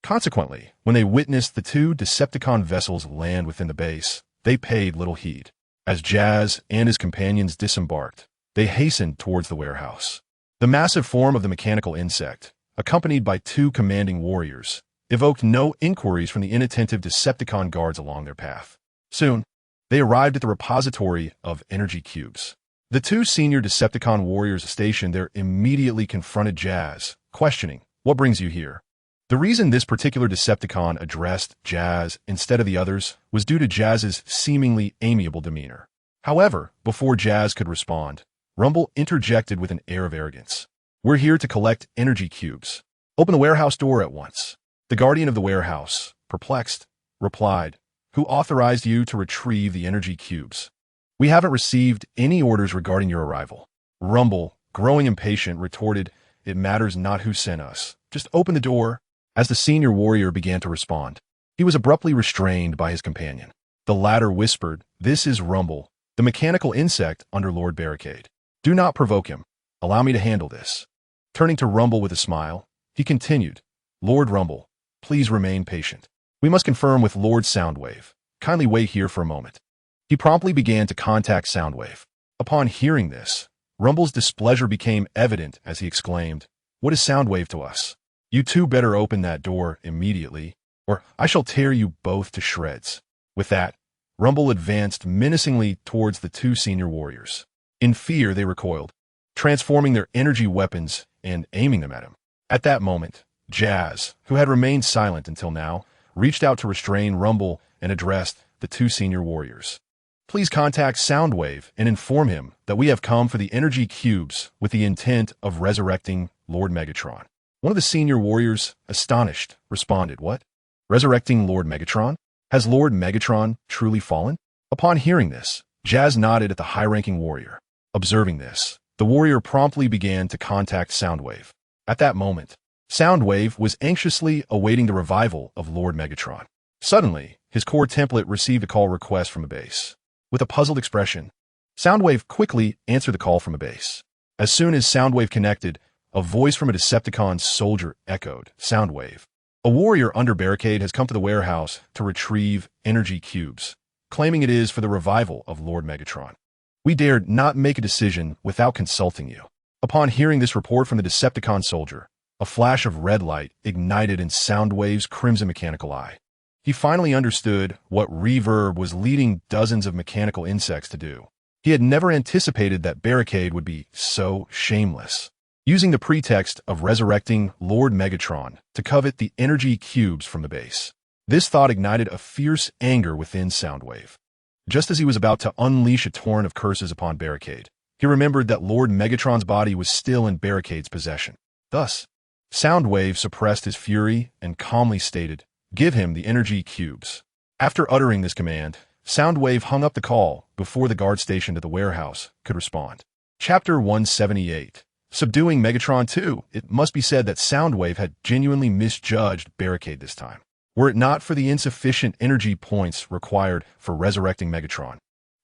Consequently, when they witnessed the 2 Decepticon vessels land within the base, they paid little heed. As Jazz and his companions disembarked, they hastened towards the warehouse. The massive form of the mechanical insect, accompanied by 2 commanding warriors, evoked no inquiries from the inattentive Decepticon guards along their path. Soon, they arrived at the repository of energy cubes. The 2 senior Decepticon warriors stationed there immediately confronted Jazz, questioning, "What brings you here?" The reason this particular Decepticon addressed Jazz instead of the others was due to Jazz's seemingly amiable demeanor. However, before Jazz could respond, Rumble interjected with an air of arrogance. "We're here to collect energy cubes. Open the warehouse door at once." The guardian of the warehouse, perplexed, replied, "Who authorized you to retrieve the energy cubes?" "We haven't received any orders regarding your arrival." Rumble, growing impatient, retorted, "It matters not who sent us. Just open the door." As the senior warrior began to respond, he was abruptly restrained by his companion. The latter whispered, "This is Rumble, the mechanical insect under Lord Barricade. Do not provoke him. Allow me to handle this." Turning to Rumble with a smile, he continued, "Lord Rumble, please remain patient. We must confirm with Lord Soundwave. Kindly wait here for a moment." He promptly began to contact Soundwave. Upon hearing this, Rumble's displeasure became evident as he exclaimed, "What is Soundwave to us? You 2 better open that door immediately, or I shall tear you both to shreds." With that, Rumble advanced menacingly towards the two senior warriors. In fear, they recoiled, transforming their energy weapons and aiming them at him. At that moment, Jazz, who had remained silent until now, reached out to restrain Rumble and addressed the two senior warriors. Please contact Soundwave and inform him that we have come for the energy cubes with the intent of resurrecting Lord Megatron. One of the senior warriors, astonished, responded, What? Resurrecting Lord Megatron? Has Lord Megatron truly fallen? Upon hearing this, Jazz nodded at the high-ranking warrior. Observing this, the warrior promptly began to contact Soundwave. At that moment, Soundwave was anxiously awaiting the revival of Lord Megatron. Suddenly, his core template received a call request from a base. With a puzzled expression, Soundwave quickly answered the call from a base. As soon as Soundwave connected, a voice from a Decepticon soldier echoed, Soundwave. A warrior under Barricade has come to the warehouse to retrieve energy cubes, claiming it is for the revival of Lord Megatron. We dared not make a decision without consulting you. Upon hearing this report from the Decepticon soldier, a flash of red light ignited in Soundwave's crimson mechanical eye. He finally understood what reverb was leading dozens of mechanical insects to do. He had never anticipated that Barricade would be so shameless, using the pretext of resurrecting Lord Megatron to covet the energy cubes from the base. This thought ignited a fierce anger within Soundwave. Just as he was about to unleash a torrent of curses upon Barricade, he remembered that Lord Megatron's body was still in Barricade's possession. Thus, Soundwave suppressed his fury and calmly stated, Give him the energy cubes. After uttering this command, Soundwave hung up the call before the guard stationed at the warehouse could respond. Chapter 178. Subduing Megatron 2. It must be said that Soundwave had genuinely misjudged Barricade this time. Were it not for the insufficient energy points required for resurrecting Megatron,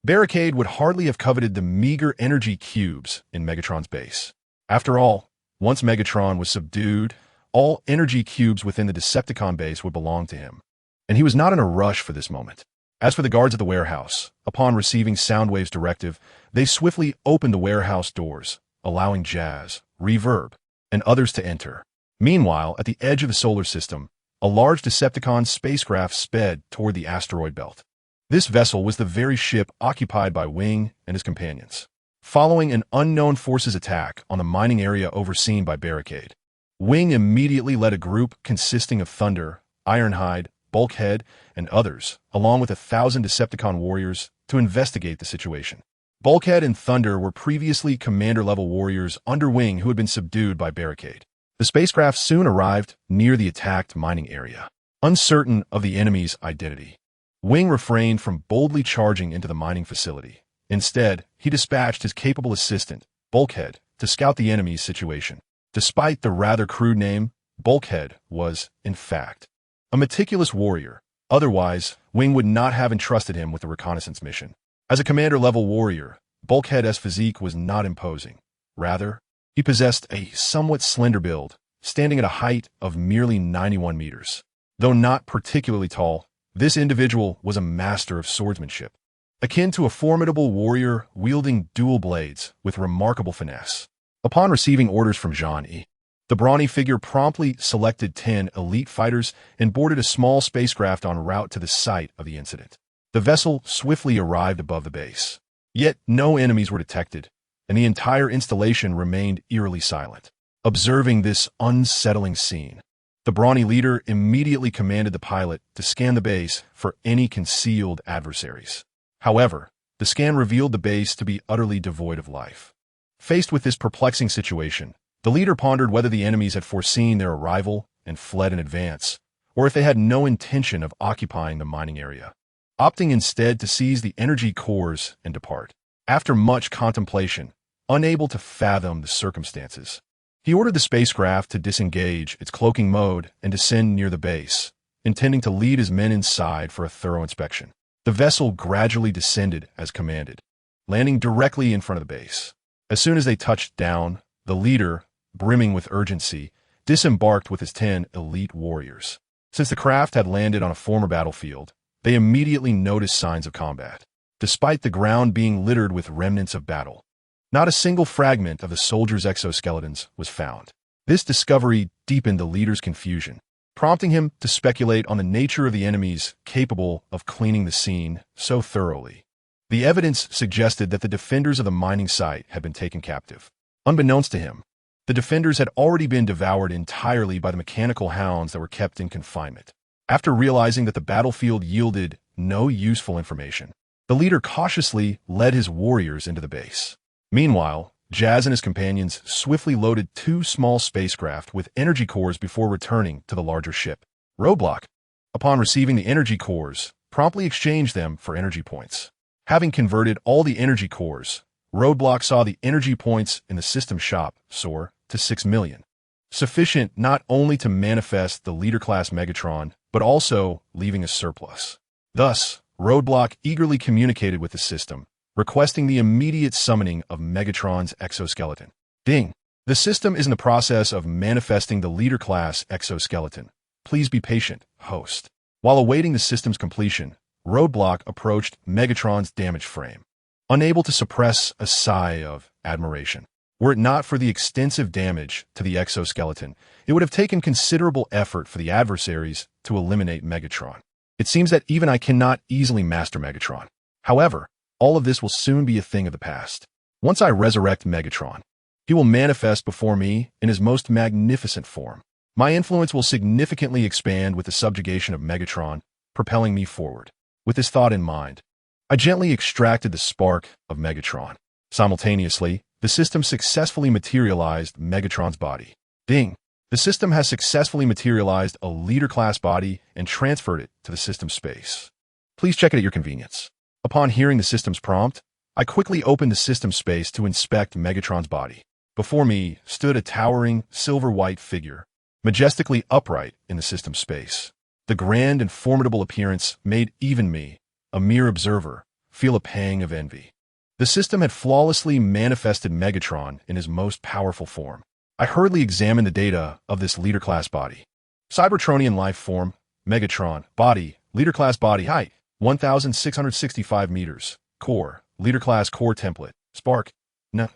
Barricade would hardly have coveted the meager energy cubes in Megatron's base. After all, once Megatron was subdued, all energy cubes within the Decepticon base would belong to him, and he was not in a rush for this moment. As for the guards at the warehouse, upon receiving Soundwave's directive, they swiftly opened the warehouse doors, allowing Jazz, Reverb, and others to enter. Meanwhile, at the edge of the solar system, a large Decepticon spacecraft sped toward the asteroid belt. This vessel was the very ship occupied by Wing and his companions. Following an unknown forces attack on the mining area overseen by Barricade, Wing immediately led a group consisting of Thunder, Ironhide, Bulkhead, and others, along with 1,000 Decepticon warriors, to investigate the situation. Bulkhead and Thunder were previously commander-level warriors under Wing who had been subdued by Barricade. The spacecraft soon arrived near the attacked mining area. Uncertain of the enemy's identity, Wing refrained from boldly charging into the mining facility. Instead, he dispatched his capable assistant, Bulkhead, to scout the enemy's situation. Despite the rather crude name, Bulkhead was, in fact, a meticulous warrior. Otherwise, Wing would not have entrusted him with the reconnaissance mission. As a commander-level warrior, Bulkhead's physique was not imposing. Rather, he possessed a somewhat slender build, standing at a height of merely 91 meters. Though not particularly tall, this individual was a master of swordsmanship, akin to a formidable warrior wielding dual blades with remarkable finesse. Upon receiving orders from Zhang, the brawny figure promptly selected 10 elite fighters and boarded a small spacecraft en route to the site of the incident. The vessel swiftly arrived above the base. Yet no enemies were detected, and the entire installation remained eerily silent. Observing this unsettling scene, the brawny leader immediately commanded the pilot to scan the base for any concealed adversaries. However, the scan revealed the base to be utterly devoid of life. Faced with this perplexing situation, the leader pondered whether the enemies had foreseen their arrival and fled in advance, or if they had no intention of occupying the mining area, opting instead to seize the energy cores and depart. After much contemplation, unable to fathom the circumstances, he ordered the spacecraft to disengage its cloaking mode and descend near the base, intending to lead his men inside for a thorough inspection. The vessel gradually descended as commanded, landing directly in front of the base. As soon as they touched down, the leader, brimming with urgency, disembarked with his 10 elite warriors. Since the craft had landed on a former battlefield, they immediately noticed signs of combat. Despite the ground being littered with remnants of battle, not a single fragment of the soldiers' exoskeletons was found. This discovery deepened the leader's confusion. prompting him to speculate on the nature of the enemies capable of cleaning the scene so thoroughly. The evidence suggested that the defenders of the mining site had been taken captive. Unbeknownst to him, the defenders had already been devoured entirely by the mechanical hounds that were kept in confinement. After realizing that the battlefield yielded no useful information, the leader cautiously led his warriors into the base. Meanwhile, Jazz and his companions swiftly loaded 2 small spacecraft with energy cores before returning to the larger ship. Roadblock, upon receiving the energy cores, promptly exchanged them for energy points. Having converted all the energy cores, Roadblock saw the energy points in the system shop soar to 6 million, sufficient not only to manifest the leader-class Megatron, but also leaving a surplus. Thus, Roadblock eagerly communicated with the system, requesting the immediate summoning of Megatron's exoskeleton. Ding! The system is in the process of manifesting the leader-class exoskeleton. Please be patient, host. While awaiting the system's completion, Roadblock approached Megatron's damaged frame, unable to suppress a sigh of admiration. Were it not for the extensive damage to the exoskeleton, it would have taken considerable effort for the adversaries to eliminate Megatron. It seems that even I cannot easily master Megatron. However, all of this will soon be a thing of the past. Once I resurrect Megatron, he will manifest before me in his most magnificent form. My influence will significantly expand with the subjugation of Megatron, propelling me forward. With this thought in mind, I gently extracted the spark of Megatron. Simultaneously, the system successfully materialized Megatron's body. Ding! The system has successfully materialized a leader-class body and transferred it to the system space. Please check it at your convenience. Upon hearing the system's prompt, I quickly opened the system space to inspect Megatron's body. Before me stood a towering, silver-white figure, majestically upright in the system space. The grand and formidable appearance made even me, a mere observer, feel a pang of envy. The system had flawlessly manifested Megatron in his most powerful form. I hurriedly examined the data of this leader-class body. Cybertronian life form, Megatron, body, leader-class body height, 1,665 meters. Core, leader-class core template. Spark, none.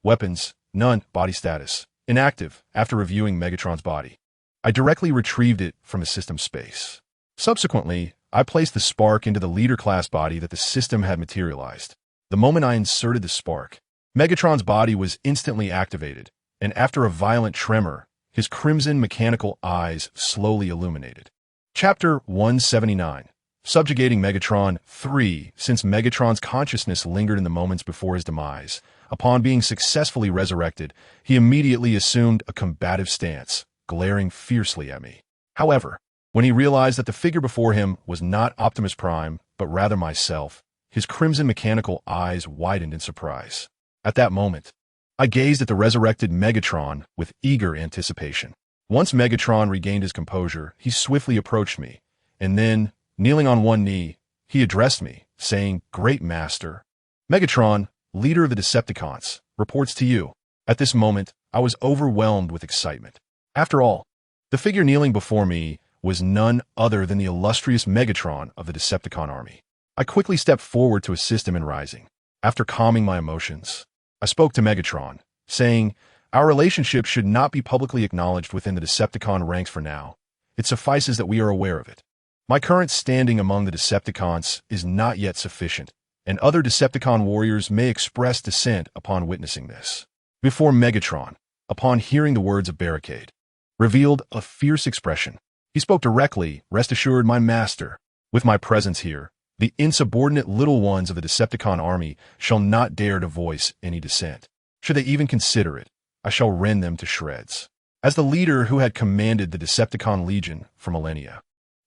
Weapons, none. Body status, inactive. After reviewing Megatron's body, I directly retrieved it from the system space. Subsequently, I placed the spark into the leader-class body that the system had materialized. The moment I inserted the spark, Megatron's body was instantly activated, and after a violent tremor, his crimson mechanical eyes slowly illuminated. Chapter 179. Subjugating Megatron 3. Since Megatron's consciousness lingered in the moments before his demise, upon being successfully resurrected, he immediately assumed a combative stance, glaring fiercely at me. However, when he realized that the figure before him was not Optimus Prime, but rather myself, his crimson mechanical eyes widened in surprise. At that moment, I gazed at the resurrected Megatron with eager anticipation. Once Megatron regained his composure, he swiftly approached me, and then, kneeling on one knee, he addressed me, saying, "Great Master, Megatron, leader of the Decepticons, reports to you." At this moment, I was overwhelmed with excitement. After all, the figure kneeling before me was none other than the illustrious Megatron of the Decepticon army. I quickly stepped forward to assist him in rising. After calming my emotions, I spoke to Megatron, saying, "Our relationship should not be publicly acknowledged within the Decepticon ranks for now. It suffices that we are aware of it. My current standing among the Decepticons is not yet sufficient, and other Decepticon warriors may express dissent upon witnessing this." Before Megatron, upon hearing the words of Barricade, revealed a fierce expression. He spoke directly, "Rest assured, my master, with my presence here, the insubordinate little ones of the Decepticon army shall not dare to voice any dissent. Should they even consider it, I shall rend them to shreds." As the leader who had commanded the Decepticon Legion for millennia,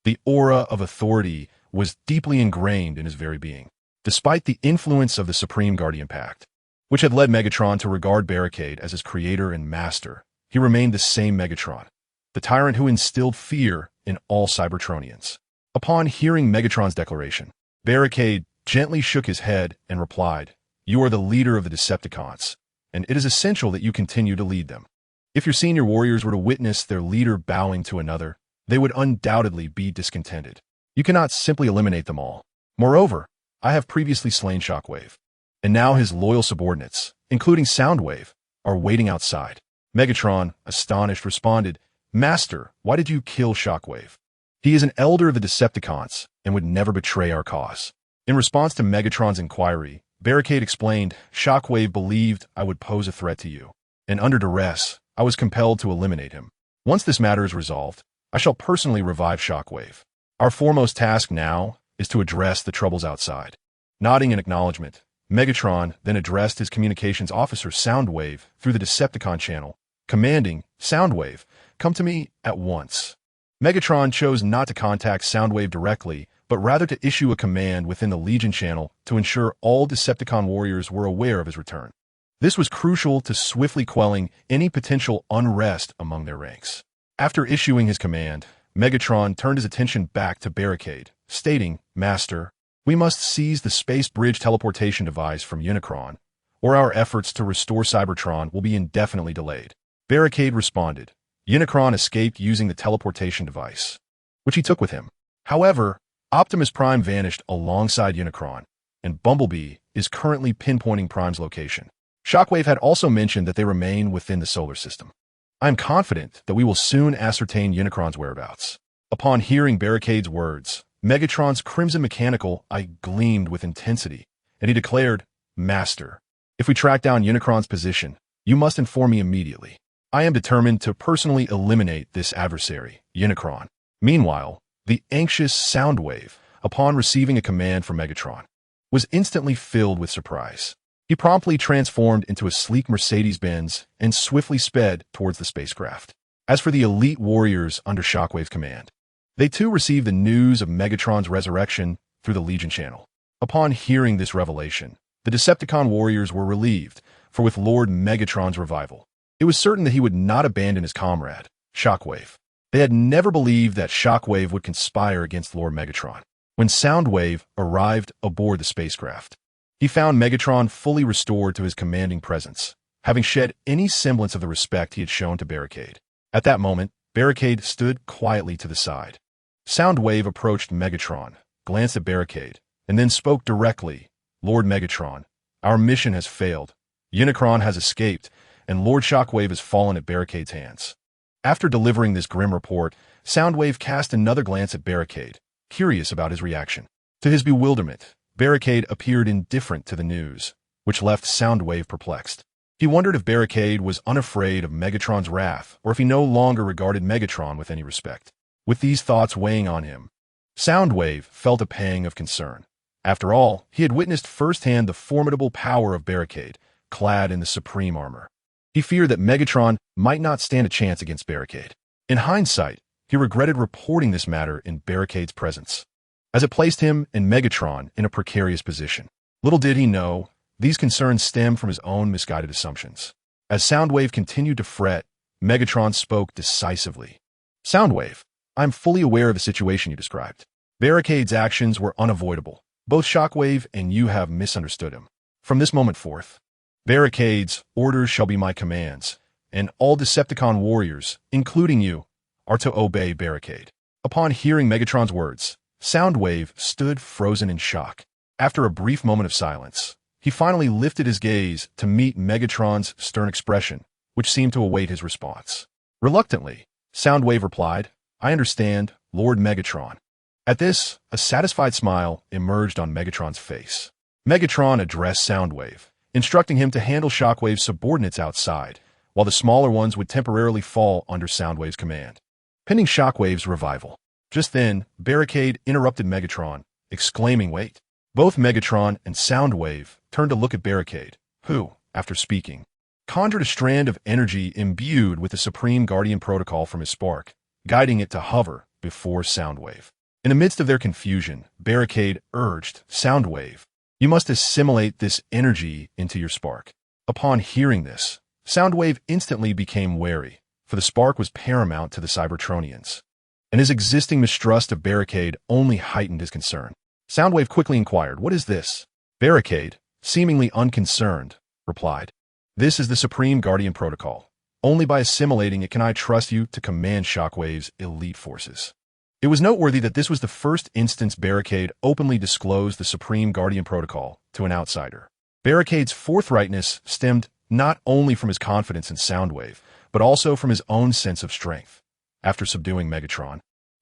the aura of authority was deeply ingrained in his very being. Despite the influence of the Supreme Guardian Pact, which had led Megatron to regard Barricade as his creator and master, he remained the same Megatron, the tyrant who instilled fear in all Cybertronians. Upon hearing Megatron's declaration, Barricade gently shook his head and replied, "You are the leader of the Decepticons, and it is essential that you continue to lead them. If your senior warriors were to witness their leader bowing to another, they would undoubtedly be discontented. You cannot simply eliminate them all. Moreover, I have previously slain Shockwave, and now his loyal subordinates, including Soundwave, are waiting outside." Megatron, astonished, responded, Master, why did you kill Shockwave? He is an elder of the Decepticons and would never betray our cause. In response to Megatron's inquiry, Barricade explained, Shockwave believed I would pose a threat to you, and under duress, I was compelled to eliminate him. Once this matter is resolved, I shall personally revive Shockwave. Our foremost task now is to address the troubles outside. Nodding in acknowledgement, Megatron then addressed his communications officer Soundwave through the Decepticon channel, commanding, Soundwave, come to me at once. Megatron chose not to contact Soundwave directly, but rather to issue a command within the Legion channel to ensure all Decepticon warriors were aware of his return. This was crucial to swiftly quelling any potential unrest among their ranks. After issuing his command, Megatron turned his attention back to Barricade, stating, Master, we must seize the space bridge teleportation device from Unicron, or our efforts to restore Cybertron will be indefinitely delayed. Barricade responded, Unicron escaped using the teleportation device, which he took with him. However, Optimus Prime vanished alongside Unicron, and Bumblebee is currently pinpointing Prime's location. Shockwave had also mentioned that they remain within the solar system. I am confident that we will soon ascertain Unicron's whereabouts. Upon hearing Barricade's words, Megatron's crimson mechanical eye gleamed with intensity, and he declared, Master, if we track down Unicron's position, you must inform me immediately. I am determined to personally eliminate this adversary, Unicron. Meanwhile, the anxious Soundwave, upon receiving a command from Megatron, was instantly filled with surprise. He promptly transformed into a sleek Mercedes-Benz and swiftly sped towards the spacecraft. As for the elite warriors under Shockwave's command, they too received the news of Megatron's resurrection through the Legion channel. Upon hearing this revelation, the Decepticon warriors were relieved, for with Lord Megatron's revival, it was certain that he would not abandon his comrade, Shockwave. They had never believed that Shockwave would conspire against Lord Megatron. When Soundwave arrived aboard the spacecraft, he found Megatron fully restored to his commanding presence, having shed any semblance of the respect he had shown to Barricade. At that moment, Barricade stood quietly to the side. Soundwave approached Megatron, glanced at Barricade, and then spoke directly, Lord Megatron, our mission has failed. Unicron has escaped, and Lord Shockwave has fallen at Barricade's hands. After delivering this grim report, Soundwave cast another glance at Barricade, curious about his reaction. To his bewilderment, Barricade appeared indifferent to the news, which left Soundwave perplexed. He wondered if Barricade was unafraid of Megatron's wrath, or if he no longer regarded Megatron with any respect. With these thoughts weighing on him, Soundwave felt a pang of concern. After all, he had witnessed firsthand the formidable power of Barricade, clad in the supreme armor. He feared that Megatron might not stand a chance against Barricade. In hindsight, he regretted reporting this matter in Barricade's presence, as it placed him and Megatron in a precarious position. Little did he know, these concerns stemmed from his own misguided assumptions. As Soundwave continued to fret, Megatron spoke decisively. Soundwave, I'm fully aware of the situation you described. Barricade's actions were unavoidable. Both Shockwave and you have misunderstood him. From this moment forth, Barricade's orders shall be my commands, and all Decepticon warriors, including you, are to obey Barricade. Upon hearing Megatron's words, Soundwave stood frozen in shock. After a brief moment of silence, he finally lifted his gaze to meet Megatron's stern expression, which seemed to await his response. Reluctantly, Soundwave replied, I understand, Lord Megatron. At this, a satisfied smile emerged on Megatron's face. Megatron addressed Soundwave, instructing him to handle Shockwave's subordinates outside, while the smaller ones would temporarily fall under Soundwave's command, pending Shockwave's revival. Just then, Barricade interrupted Megatron, exclaiming, Wait! Both Megatron and Soundwave turned to look at Barricade, who, after speaking, conjured a strand of energy imbued with the Supreme Guardian Protocol from his spark, guiding it to hover before Soundwave. In the midst of their confusion, Barricade urged Soundwave, You must assimilate this energy into your spark. Upon hearing this, Soundwave instantly became wary, for the spark was paramount to the Cybertronians, and his existing mistrust of Barricade only heightened his concern. Soundwave quickly inquired, What is this? Barricade, seemingly unconcerned, replied, This is the Supreme Guardian Protocol. Only by assimilating it can I trust you to command Shockwave's elite forces. It was noteworthy that this was the first instance Barricade openly disclosed the Supreme Guardian Protocol to an outsider. Barricade's forthrightness stemmed not only from his confidence in Soundwave, but also from his own sense of strength. after subduing Megatron,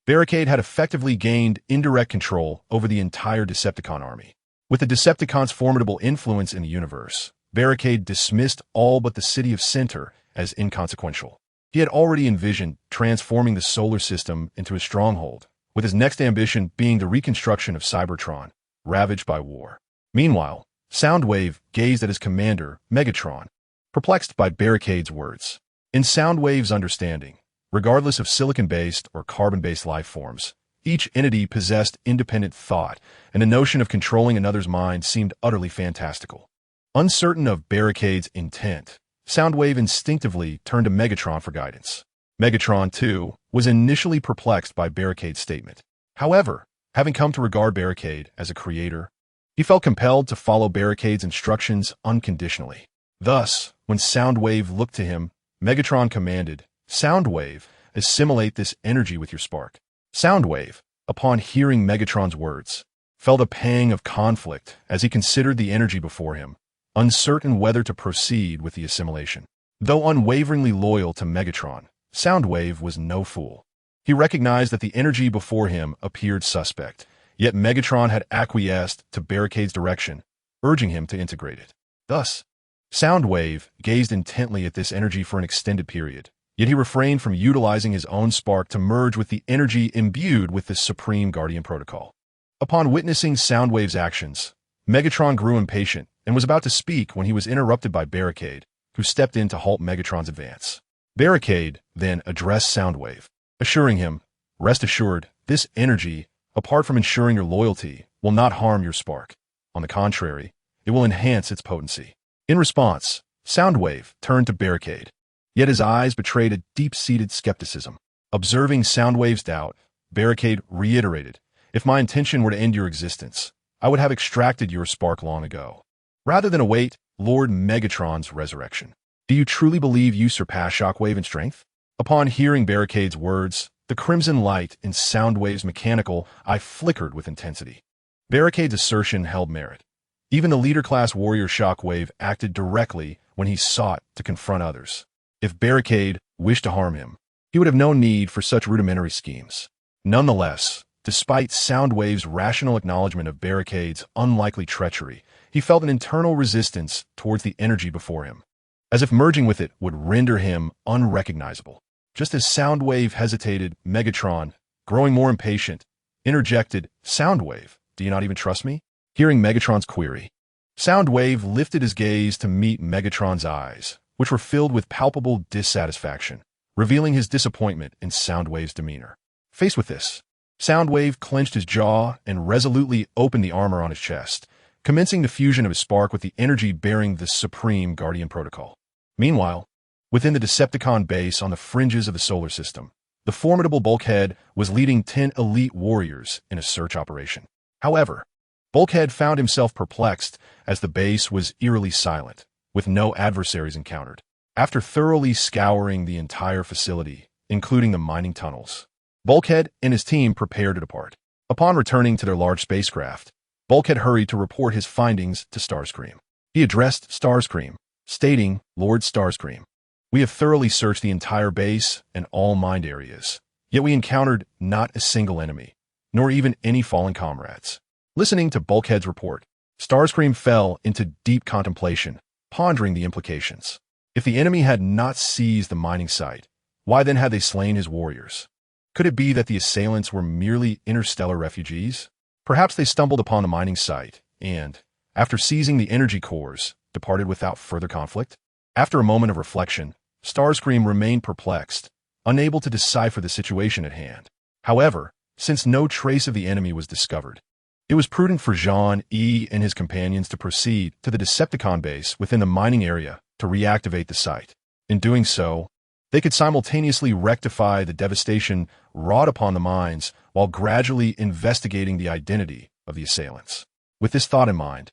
Barricade had effectively gained indirect control over the entire Decepticon army. With the Decepticons' formidable influence in the universe, Barricade dismissed all but the city of Center as inconsequential. He had already envisioned transforming the solar system into a stronghold, with his next ambition being the reconstruction of Cybertron, ravaged by war. Meanwhile, Soundwave gazed at his commander, Megatron, perplexed by Barricade's words. In Soundwave's understanding, regardless of silicon-based or carbon-based life forms, each entity possessed independent thought, and the notion of controlling another's mind seemed utterly fantastical. Uncertain of Barricade's intent, Soundwave instinctively turned to Megatron for guidance. Megatron, too, was initially perplexed by Barricade's statement. However, having come to regard Barricade as a creator, he felt compelled to follow Barricade's instructions unconditionally. Thus, when Soundwave looked to him, Megatron commanded, "Soundwave, assimilate this energy with your spark." Soundwave, upon hearing Megatron's words, felt a pang of conflict as he considered the energy before him, uncertain whether to proceed with the assimilation. Though unwaveringly loyal to Megatron, Soundwave was no fool. He recognized that the energy before him appeared suspect, yet Megatron had acquiesced to Barricade's direction, urging him to integrate it. Thus, Soundwave gazed intently at this energy for an extended period, yet he refrained from utilizing his own spark to merge with the energy imbued with the Supreme Guardian Protocol. Upon witnessing Soundwave's actions, Megatron grew impatient and was about to speak when he was interrupted by Barricade, who stepped in to halt Megatron's advance. Barricade then addressed Soundwave, assuring him, "Rest assured, this energy, apart from ensuring your loyalty, will not harm your spark. On the contrary, it will enhance its potency." In response, Soundwave turned to Barricade, yet his eyes betrayed a deep-seated skepticism. Observing Soundwave's doubt, Barricade reiterated, "If my intention were to end your existence, I would have extracted your spark long ago, rather than await Lord Megatron's resurrection. Do you truly believe you surpass Shockwave in strength?" Upon hearing Barricade's words, the crimson light in Soundwave's mechanical eye flickered with intensity. Barricade's assertion held merit. Even the leader-class warrior Shockwave acted directly when he sought to confront others. If Barricade wished to harm him, he would have no need for such rudimentary schemes. Nonetheless, despite Soundwave's rational acknowledgement of Barricade's unlikely treachery, he felt an internal resistance towards the energy before him, as if merging with it would render him unrecognizable. Just as Soundwave hesitated, Megatron, growing more impatient, interjected, "Soundwave, do you not even trust me?" Hearing Megatron's query, Soundwave lifted his gaze to meet Megatron's eyes, which were filled with palpable dissatisfaction, revealing his disappointment in Soundwave's demeanor. Faced with this, Soundwave clenched his jaw and resolutely opened the armor on his chest, commencing the fusion of his spark with the energy bearing the Supreme Guardian Protocol. Meanwhile, within the Decepticon base on the fringes of the solar system, the formidable Bulkhead was leading 10 elite warriors in a search operation. However, Bulkhead found himself perplexed as the base was eerily silent, with no adversaries encountered. After thoroughly scouring the entire facility, including the mining tunnels, Bulkhead and his team prepared to depart. Upon returning to their large spacecraft, Bulkhead hurried to report his findings to Starscream. He addressed Starscream, stating, "Lord Starscream, we have thoroughly searched the entire base and all mined areas, yet we encountered not a single enemy, nor even any fallen comrades." Listening to Bulkhead's report, Starscream fell into deep contemplation, pondering the implications. If the enemy had not seized the mining site, why then had they slain his warriors? Could it be that the assailants were merely interstellar refugees? Perhaps they stumbled upon the mining site and, after seizing the energy cores, departed without further conflict? After a moment of reflection, Starscream remained perplexed, unable to decipher the situation at hand. However, since no trace of the enemy was discovered, it was prudent for Zhang and his companions to proceed to the Decepticon base within the mining area to reactivate the site. In doing so, they could simultaneously rectify the devastation wrought upon the mines while gradually investigating the identity of the assailants. With this thought in mind,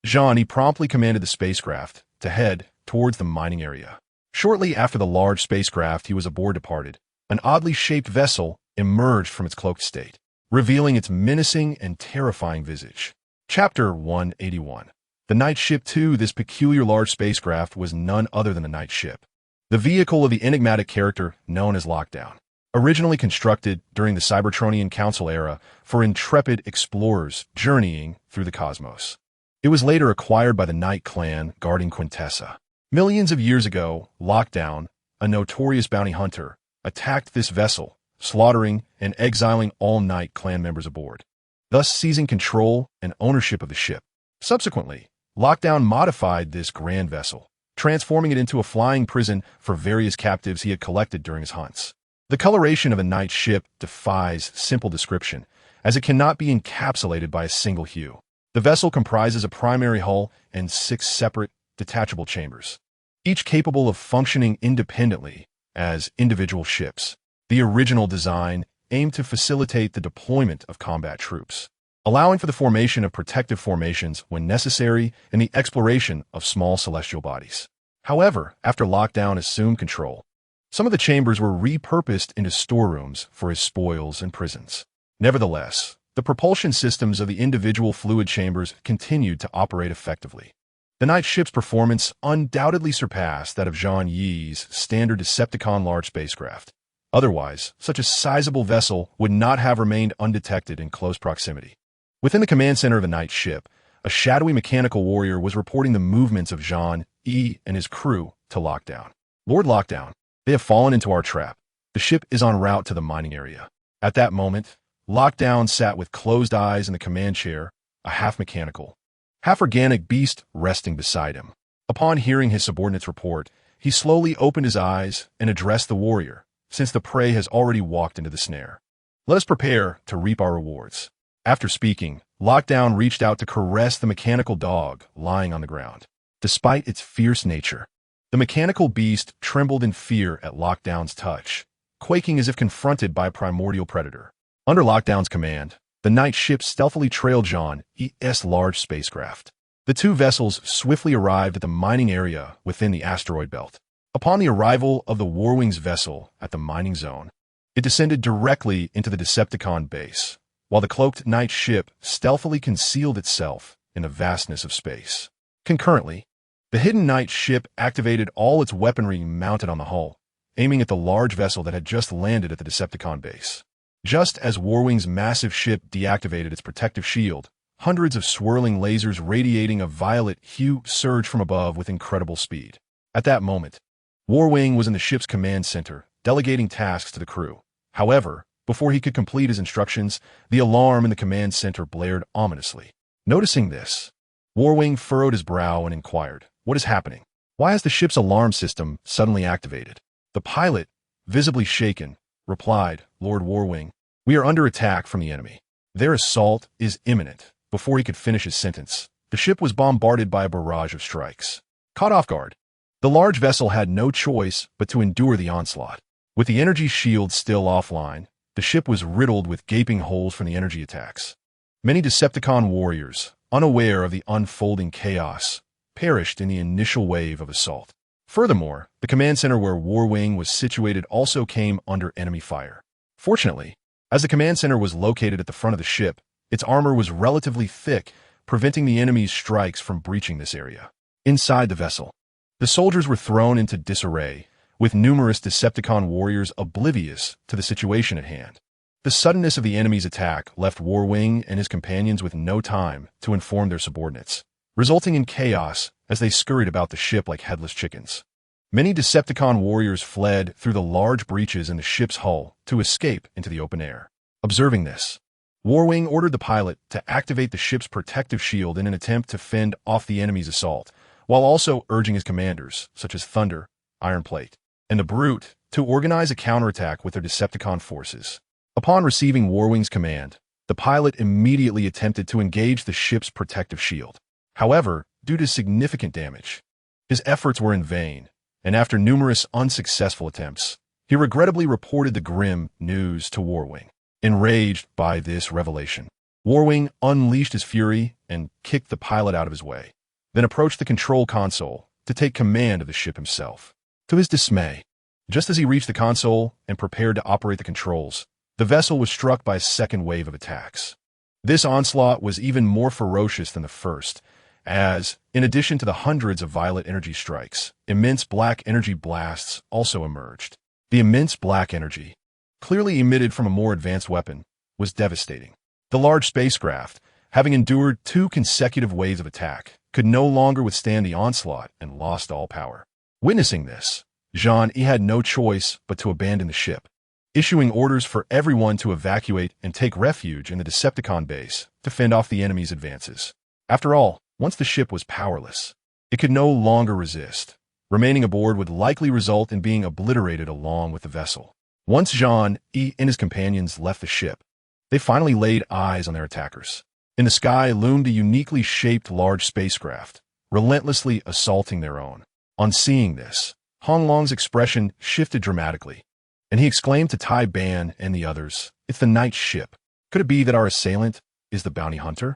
Zhang promptly commanded the spacecraft to head towards the mining area. Shortly after the large spacecraft he was aboard departed, an oddly shaped vessel emerged from its cloaked state, revealing its menacing and terrifying visage. Chapter 181. The Night Ship 2. This peculiar large spacecraft was none other than the Night Ship, the vehicle of the enigmatic character known as Lockdown. Originally constructed during the Cybertronian Council era for intrepid explorers journeying through the cosmos. It was later acquired by the Knight clan guarding Quintessa. Millions of years ago, Lockdown, a notorious bounty hunter, attacked this vessel, slaughtering and exiling all Knight clan members aboard, thus seizing control and ownership of the ship. Subsequently, Lockdown modified this grand vessel, transforming it into a flying prison for various captives he had collected during his hunts. The coloration of a Knight ship defies simple description, as it cannot be encapsulated by a single hue. The vessel comprises a primary hull and 6 separate, detachable chambers, each capable of functioning independently as individual ships. The original design aimed to facilitate the deployment of combat troops, allowing for the formation of protective formations when necessary and the exploration of small celestial bodies. However, after Lockdown assumed control, some of the chambers were repurposed into storerooms for his spoils and prisons. Nevertheless, the propulsion systems of the individual fluid chambers continued to operate effectively. The Knight ship's performance undoubtedly surpassed that of Zhang Yi's standard Decepticon large spacecraft. Otherwise, such a sizable vessel would not have remained undetected in close proximity. Within the command center of the Knight ship, a shadowy mechanical warrior was reporting the movements of Zhang Yi and his crew to Lockdown. Lord Lockdown, they have fallen into our trap. The ship is en route to the mining area. At that moment, Lockdown sat with closed eyes in the command chair, a half-mechanical, half-organic beast resting beside him. Upon hearing his subordinate's report, he slowly opened his eyes and addressed the warrior, since the prey has already walked into the snare. Let us prepare to reap our rewards. After speaking, Lockdown reached out to caress the mechanical dog lying on the ground. Despite its fierce nature, the mechanical beast trembled in fear at Lockdown's touch, quaking as if confronted by a primordial predator. Under Lockdown's command, the Knight ship stealthily trailed Zhang Yi's large spacecraft. The two vessels swiftly arrived at the mining area within the asteroid belt. Upon the arrival of the Warwing's vessel at the mining zone, it descended directly into the Decepticon base, while the cloaked Knight ship stealthily concealed itself in the vastness of space. Concurrently, the hidden Knight ship activated all its weaponry mounted on the hull, aiming at the large vessel that had just landed at the Decepticon base. Just as Warwing's massive ship deactivated its protective shield, hundreds of swirling lasers radiating a violet hue surged from above with incredible speed. At that moment, Warwing was in the ship's command center, delegating tasks to the crew. However, before he could complete his instructions, the alarm in the command center blared ominously. Noticing this, Warwing furrowed his brow and inquired, "What is happening? Why has the ship's alarm system suddenly activated?" The pilot, visibly shaken, replied, "Lord Warwing, we are under attack from the enemy. Their assault is imminent." Before he could finish his sentence, the ship was bombarded by a barrage of strikes. Caught off guard, the large vessel had no choice but to endure the onslaught. With the energy shield still offline, the ship was riddled with gaping holes from the energy attacks. Many Decepticon warriors, unaware of the unfolding chaos, perished in the initial wave of assault. Furthermore, the command center where Warwing was situated also came under enemy fire. Fortunately, as the command center was located at the front of the ship, its armor was relatively thick, preventing the enemy's strikes from breaching this area. Inside the vessel, the soldiers were thrown into disarray, with numerous Decepticon warriors oblivious to the situation at hand. The suddenness of the enemy's attack left Warwing and his companions with no time to inform their subordinates, resulting in chaos as they scurried about the ship like headless chickens. Many Decepticon warriors fled through the large breaches in the ship's hull to escape into the open air. Observing this, Warwing ordered the pilot to activate the ship's protective shield in an attempt to fend off the enemy's assault, while also urging his commanders, such as Thunder, Ironplate, and the Brute, to organize a counterattack with their Decepticon forces. Upon receiving Warwing's command, the pilot immediately attempted to engage the ship's protective shield. However, due to significant damage, his efforts were in vain, and after numerous unsuccessful attempts, he regrettably reported the grim news to Warwing. Enraged by this revelation, Warwing unleashed his fury and kicked the pilot out of his way, then approached the control console to take command of the ship himself. To his dismay, just as he reached the console and prepared to operate the controls, the vessel was struck by a second wave of attacks. This onslaught was even more ferocious than the first, as, in addition to the hundreds of violet energy strikes, immense black energy blasts also emerged. The immense black energy, clearly emitted from a more advanced weapon, was devastating. The large spacecraft, having endured 2 consecutive waves of attack, could no longer withstand the onslaught and lost all power. Witnessing this, Zhang had no choice but to abandon the ship, issuing orders for everyone to evacuate and take refuge in the Decepticon base to fend off the enemy's advances. After all, once the ship was powerless, it could no longer resist. Remaining aboard would likely result in being obliterated along with the vessel. Once Zhang and his companions left the ship, they finally laid eyes on their attackers. In the sky loomed a uniquely shaped large spacecraft, relentlessly assaulting their own. On seeing this, Honglong's expression shifted dramatically, and he exclaimed to Tai Ban and the others, "It's the night ship. Could it be that our assailant is the bounty hunter?"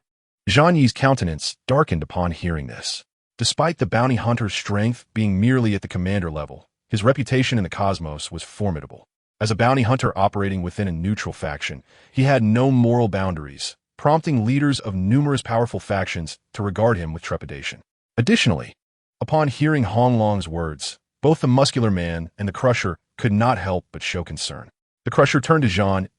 Zhang Yi's countenance darkened upon hearing this. Despite the bounty hunter's strength being merely at the commander level, his reputation in the cosmos was formidable. As a bounty hunter operating within a neutral faction, he had no moral boundaries, prompting leaders of numerous powerful factions to regard him with trepidation. Additionally, upon hearing Honglong's words, both the muscular man and the Crusher could not help but show concern. The Crusher turned to Zhang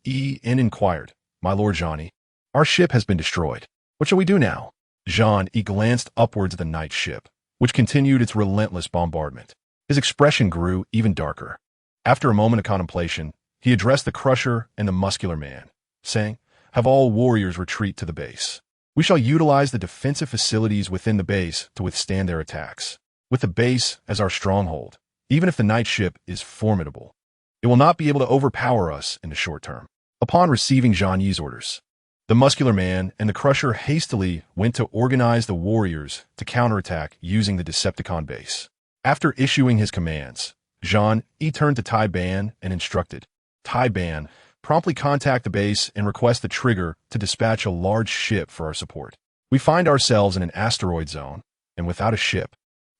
and inquired, "My lord Zhang, our ship has been destroyed. What shall we do now?" Zhang glanced upwards at the night ship, which continued its relentless bombardment. His expression grew even darker. After a moment of contemplation, he addressed the Crusher and the muscular man, saying, "Have all warriors retreat to the base. We shall utilize the defensive facilities within the base to withstand their attacks. With the base as our stronghold, even if the night ship is formidable, it will not be able to overpower us in the short term." Upon receiving Zhang Yi's orders, the muscular man and the Crusher hastily went to organize the warriors to counterattack using the Decepticon base. After issuing his commands, Zhang turned to Tai Ban and instructed, "Tai Ban, promptly contact the base and request the trigger to dispatch a large ship for our support. We find ourselves in an asteroid zone, and without a ship,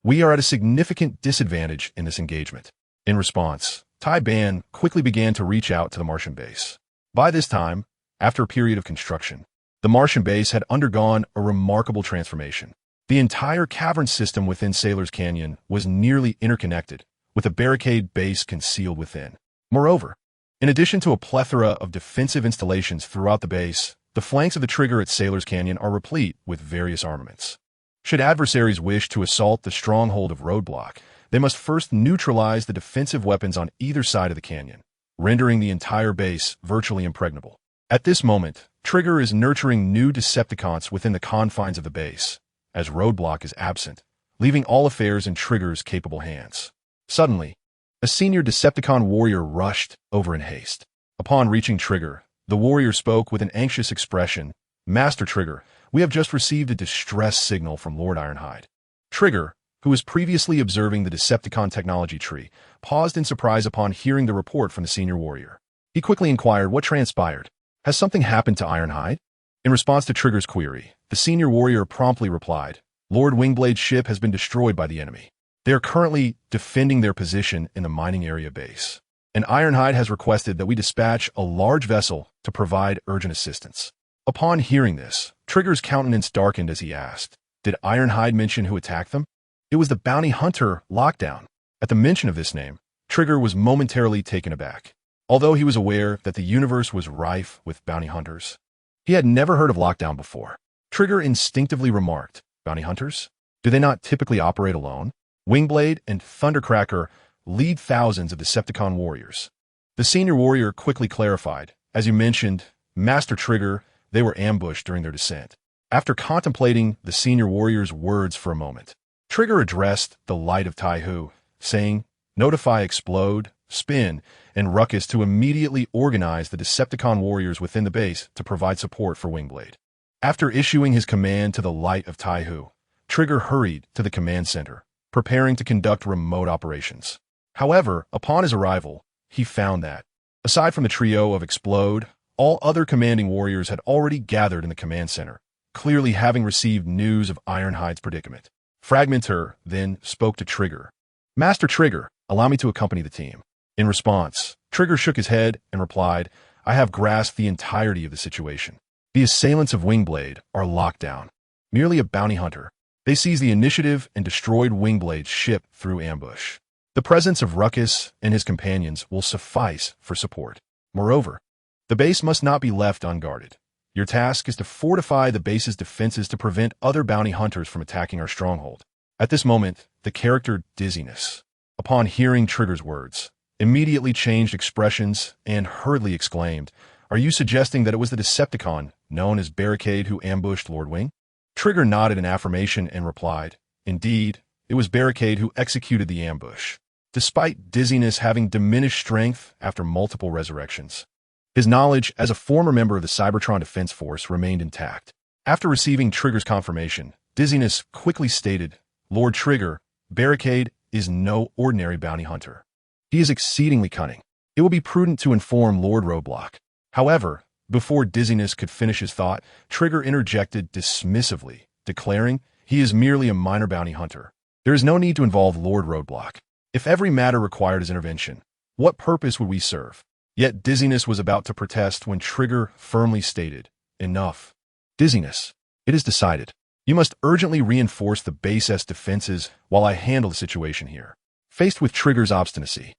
we are at a significant disadvantage in this engagement." In response, Tai Ban quickly began to reach out to the Martian base. By this time, after a period of construction, the Martian base had undergone a remarkable transformation. The entire cavern system within Sailor's Canyon was nearly interconnected, with a barricade base concealed within. Moreover, in addition to a plethora of defensive installations throughout the base, the flanks of the trigger at Sailor's Canyon are replete with various armaments. Should adversaries wish to assault the stronghold of Roadblock, they must first neutralize the defensive weapons on either side of the canyon, rendering the entire base virtually impregnable. At this moment, Trigger is nurturing new Decepticons within the confines of the base, as Roadblock is absent, leaving all affairs in Trigger's capable hands. Suddenly, a senior Decepticon warrior rushed over in haste. Upon reaching Trigger, the warrior spoke with an anxious expression, "Master Trigger, we have just received a distress signal from Lord Ironhide." Trigger, who was previously observing the Decepticon technology tree, paused in surprise upon hearing the report from the senior warrior. He quickly inquired what transpired. "Has something happened to Ironhide?" In response to Trigger's query, the senior warrior promptly replied, "Lord Wingblade's ship has been destroyed by the enemy. They are currently defending their position in the mining area base, and Ironhide has requested that we dispatch a large vessel to provide urgent assistance." Upon hearing this, Trigger's countenance darkened as he asked, "Did Ironhide mention who attacked them?" It was the bounty hunter, Lockdown. At the mention of this name, Trigger was momentarily taken aback. Although he was aware that the universe was rife with bounty hunters, he had never heard of Lockdown before. Trigger instinctively remarked, "Bounty hunters? Do they not typically operate alone? Wingblade and Thundercracker lead thousands of Decepticon warriors." The senior warrior quickly clarified, "As you mentioned, Master Trigger, they were ambushed during their descent." After contemplating the senior warrior's words for a moment, Trigger addressed the Light of Taihu, saying, "Notify Explode, Spin, and Ruckus to immediately organize the Decepticon warriors within the base to provide support for Wingblade." After issuing his command to the Light of Taihu, Trigger hurried to the command center, preparing to conduct remote operations. However, upon his arrival, he found that, aside from the trio of Explode, all other commanding warriors had already gathered in the command center, clearly having received news of Ironhide's predicament. Fragmenter then spoke to Trigger. "Master Trigger, allow me to accompany the team." In response, Trigger shook his head and replied, "I have grasped the entirety of the situation. The assailants of Wingblade are locked down. Merely a bounty hunter, they seized the initiative and destroyed Wingblade's ship through ambush. The presence of Ruckus and his companions will suffice for support. Moreover, the base must not be left unguarded. Your task is to fortify the base's defenses to prevent other bounty hunters from attacking our stronghold. At this moment, the character Dizziness, upon hearing Trigger's words, immediately changed expressions and hurriedly exclaimed, "Are you suggesting that it was the Decepticon, known as Barricade, who ambushed Lord Wing?" Trigger nodded in affirmation and replied, "Indeed, it was Barricade who executed the ambush, despite Dizziness having diminished strength after multiple resurrections. His knowledge as a former member of the Cybertron Defense Force remained intact." After receiving Trigger's confirmation, Dizziness quickly stated, "Lord Trigger, Barricade is no ordinary bounty hunter. He is exceedingly cunning. It will be prudent to inform Lord Roadblock." However, before Dizziness could finish his thought, Trigger interjected dismissively, declaring, "He is merely a minor bounty hunter. There is no need to involve Lord Roadblock. If every matter required his intervention, what purpose would we serve?" Yet Dizziness was about to protest when Trigger firmly stated, "Enough. Dizziness, it is decided. You must urgently reinforce the base's defenses while I handle the situation here." Faced with Trigger's obstinacy,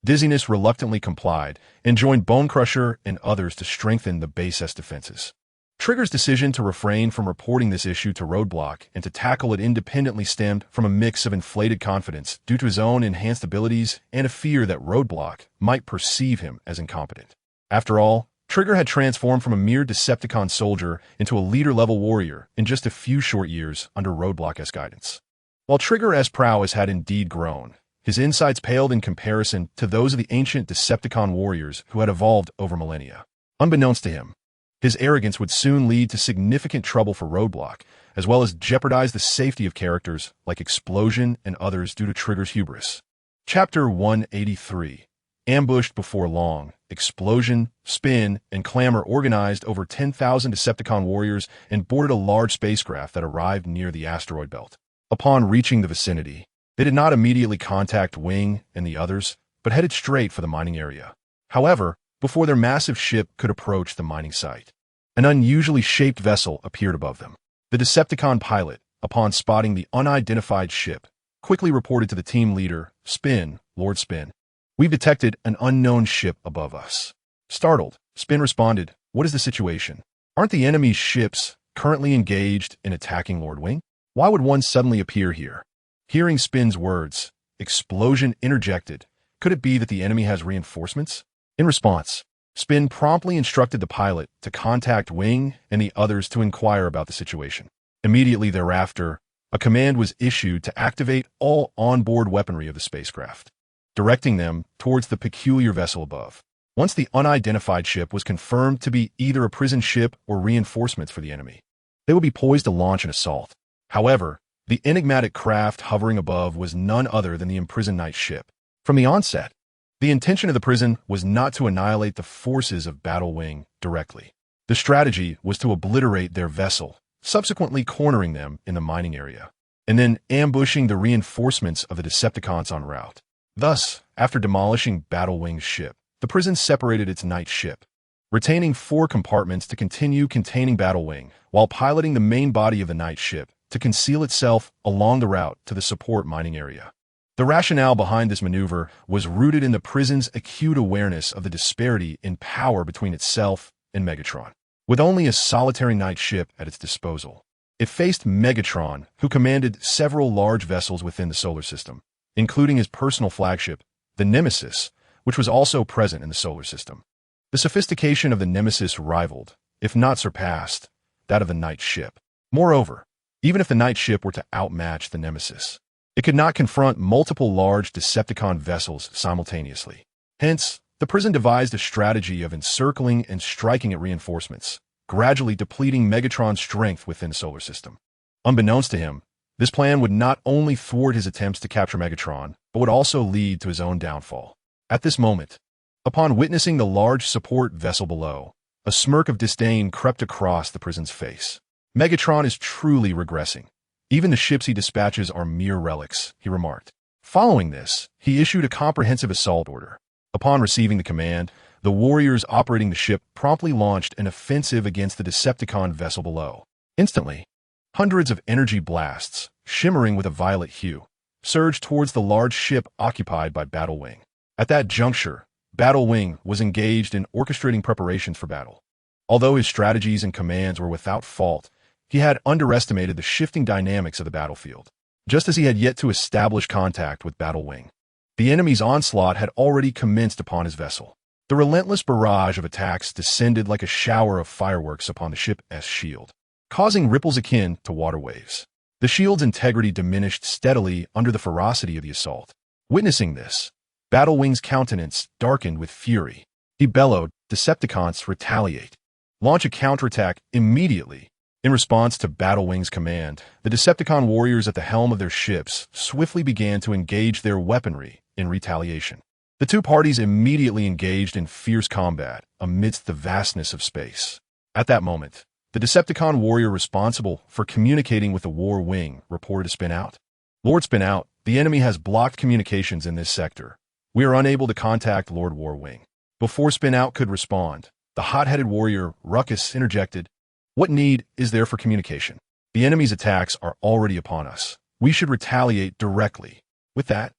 Dizziness reluctantly complied and joined Bonecrusher and others to strengthen the base's defenses. Trigger's decision to refrain from reporting this issue to Roadblock and to tackle it independently stemmed from a mix of inflated confidence due to his own enhanced abilities and a fear that Roadblock might perceive him as incompetent. After all, Trigger had transformed from a mere Decepticon soldier into a leader-level warrior in just a few short years under Roadblock's guidance. While Trigger's prowess had indeed grown, his insights paled in comparison to those of the ancient Decepticon warriors who had evolved over millennia. Unbeknownst to him, his arrogance would soon lead to significant trouble for Roadblock, as well as jeopardize the safety of characters like Explosion and others due to Trigger's hubris. Chapter 183. Ambushed before long, Explosion, Spin, and Clamor organized over 10,000 Decepticon warriors and boarded a large spacecraft that arrived near the asteroid belt. Upon reaching the vicinity, they did not immediately contact Wing and the others, but headed straight for the mining area. However, before their massive ship could approach the mining site, an unusually shaped vessel appeared above them. The Decepticon pilot, upon spotting the unidentified ship, quickly reported to the team leader, Spin, Lord Spin, "We've detected an unknown ship above us." Startled, Spin responded, "What is the situation? Aren't the enemy's ships currently engaged in attacking Lord Wing? Why would one suddenly appear here?" Hearing Spin's words, Explosion interjected, "Could it be that the enemy has reinforcements?" In response, Spin promptly instructed the pilot to contact Wing and the others to inquire about the situation. Immediately thereafter, a command was issued to activate all onboard weaponry of the spacecraft, directing them towards the peculiar vessel above. Once the unidentified ship was confirmed to be either a prison ship or reinforcements for the enemy, they would be poised to launch an assault. However, the enigmatic craft hovering above was none other than the imprisoned Knight ship. From the onset, the intention of the prison was not to annihilate the forces of Battle Wing directly. The strategy was to obliterate their vessel, subsequently cornering them in the mining area, and then ambushing the reinforcements of the Decepticons en route. Thus, after demolishing Battle Wing's ship, the prison separated its Knight ship, retaining 4 compartments to continue containing Battle Wing, while piloting the main body of the Knight ship to conceal itself along the route to the support mining area. The rationale behind this maneuver was rooted in the prison's acute awareness of the disparity in power between itself and Megatron. With only a solitary Knight ship at its disposal, it faced Megatron, who commanded several large vessels within the solar system, including his personal flagship, the Nemesis, which was also present in the solar system. The sophistication of the Nemesis rivaled, if not surpassed, that of the Knight ship. Moreover, even if the Knight ship were to outmatch the Nemesis, it could not confront multiple large Decepticon vessels simultaneously. Hence, the prison devised a strategy of encircling and striking at reinforcements, gradually depleting Megatron's strength within the solar system. Unbeknownst to him, this plan would not only thwart his attempts to capture Megatron, but would also lead to his own downfall. At this moment, upon witnessing the large support vessel below, a smirk of disdain crept across the prison's face. "Megatron is truly regressing. Even the ships he dispatches are mere relics," he remarked. Following this, he issued a comprehensive assault order. Upon receiving the command, the warriors operating the ship promptly launched an offensive against the Decepticon vessel below. Instantly, hundreds of energy blasts, shimmering with a violet hue, surged towards the large ship occupied by Battle Wing. At that juncture, Battle Wing was engaged in orchestrating preparations for battle. Although his strategies and commands were without fault, he had underestimated the shifting dynamics of the battlefield. Just as he had yet to establish contact with Battle Wing, the enemy's onslaught had already commenced upon his vessel. The relentless barrage of attacks descended like a shower of fireworks upon the ship's shield, causing ripples akin to water waves. The shield's integrity diminished steadily under the ferocity of the assault. Witnessing this, Battle Wing's countenance darkened with fury. He bellowed, "Decepticons, retaliate! Launch a counterattack immediately!" In response to Battle Wing's command, the Decepticon warriors at the helm of their ships swiftly began to engage their weaponry in retaliation. The two parties immediately engaged in fierce combat amidst the vastness of space. At that moment, the Decepticon warrior responsible for communicating with the War Wing reported to spin out. "Lord Spin Out, the enemy has blocked communications in this sector. We are unable to contact Lord War Wing." Before Spin Out could respond, the hot-headed warrior Ruckus interjected, "What need is there for communication? The enemy's attacks are already upon us. We should retaliate directly." With that,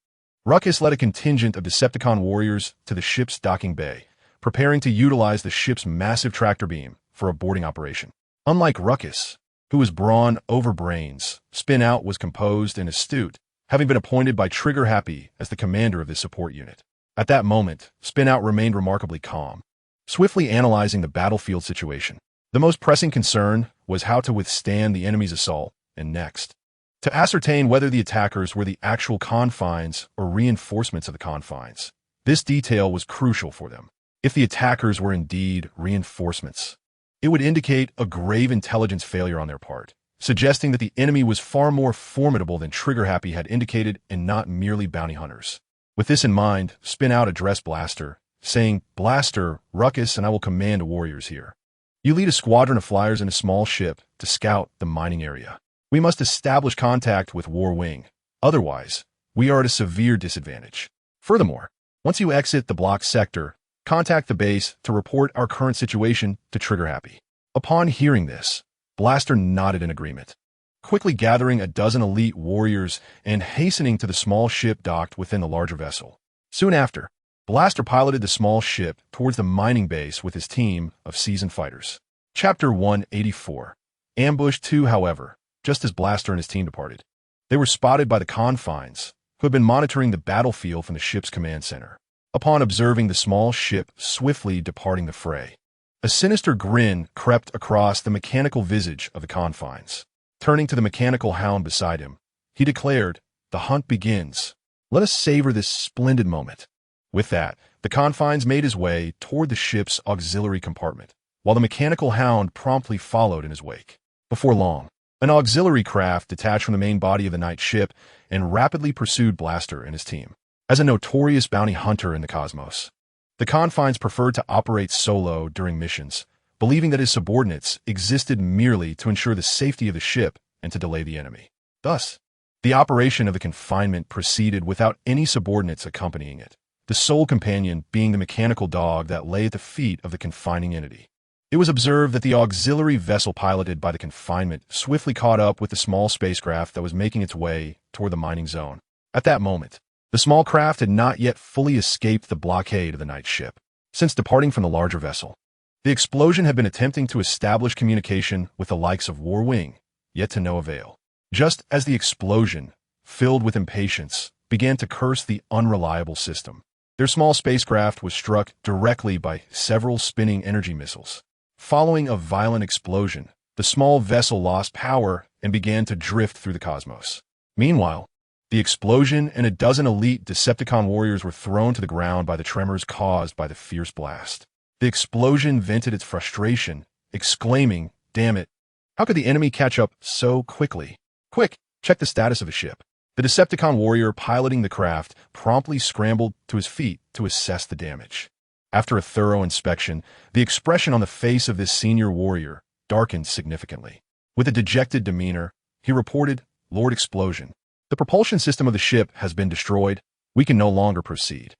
Ruckus led a contingent of Decepticon warriors to the ship's docking bay, preparing to utilize the ship's massive tractor beam for a boarding operation. Unlike Ruckus, who was brawn over brains, Spin Out was composed and astute, having been appointed by Trigger Happy as the commander of this support unit. At that moment, Spin Out remained remarkably calm, swiftly analyzing the battlefield situation. The most pressing concern was how to withstand the enemy's assault, and next, to ascertain whether the attackers were the actual confines or reinforcements of the confines. This detail was crucial for them. If the attackers were indeed reinforcements, it would indicate a grave intelligence failure on their part, suggesting that the enemy was far more formidable than Trigger Happy had indicated and not merely bounty hunters. With this in mind, Spin Out addressed Blaster, saying, "Blaster, Ruckus and I will command the warriors here. You lead a squadron of flyers in a small ship to scout the mining area. We must establish contact with War Wing. Otherwise, we are at a severe disadvantage. Furthermore, once you exit the blocked sector, contact the base to report our current situation to Trigger Happy." Upon hearing this, Blaster nodded in agreement, quickly gathering a dozen elite warriors and hastening to the small ship docked within the larger vessel. Soon after, Blaster piloted the small ship towards the mining base with his team of seasoned fighters. Chapter 184. Ambush 2. However, just as Blaster and his team departed, they were spotted by the confines, who had been monitoring the battlefield from the ship's command center. Upon observing the small ship swiftly departing the fray, a sinister grin crept across the mechanical visage of the confines. Turning to the mechanical hound beside him, he declared, "The hunt begins. Let us savor this splendid moment." With that, the confines made his way toward the ship's auxiliary compartment, while the mechanical hound promptly followed in his wake. Before long, an auxiliary craft detached from the main body of the night ship and rapidly pursued Blaster and his team. As a notorious bounty hunter in the cosmos, the confines preferred to operate solo during missions, believing that his subordinates existed merely to ensure the safety of the ship and to delay the enemy. Thus, the operation of the confinement proceeded without any subordinates accompanying it, the sole companion being the mechanical dog that lay at the feet of the confining entity. It was observed that the auxiliary vessel piloted by the confinement swiftly caught up with the small spacecraft that was making its way toward the mining zone. At that moment, the small craft had not yet fully escaped the blockade of the night ship. Since departing from the larger vessel, the explosion had been attempting to establish communication with the likes of War Wing, yet to no avail. Just as the explosion, filled with impatience, began to curse the unreliable system, their small spacecraft was struck directly by several spinning energy missiles. Following a violent explosion, the small vessel lost power and began to drift through the cosmos. Meanwhile, the explosion and a dozen elite Decepticon warriors were thrown to the ground by the tremors caused by the fierce blast. The explosion vented its frustration, exclaiming, "Damn it! How could the enemy catch up so quickly? Quick, check the status of the ship." The Decepticon warrior piloting the craft promptly scrambled to his feet to assess the damage. After a thorough inspection, the expression on the face of this senior warrior darkened significantly. With a dejected demeanor, he reported, "Lord Explosion, the propulsion system of the ship has been destroyed. We can no longer proceed."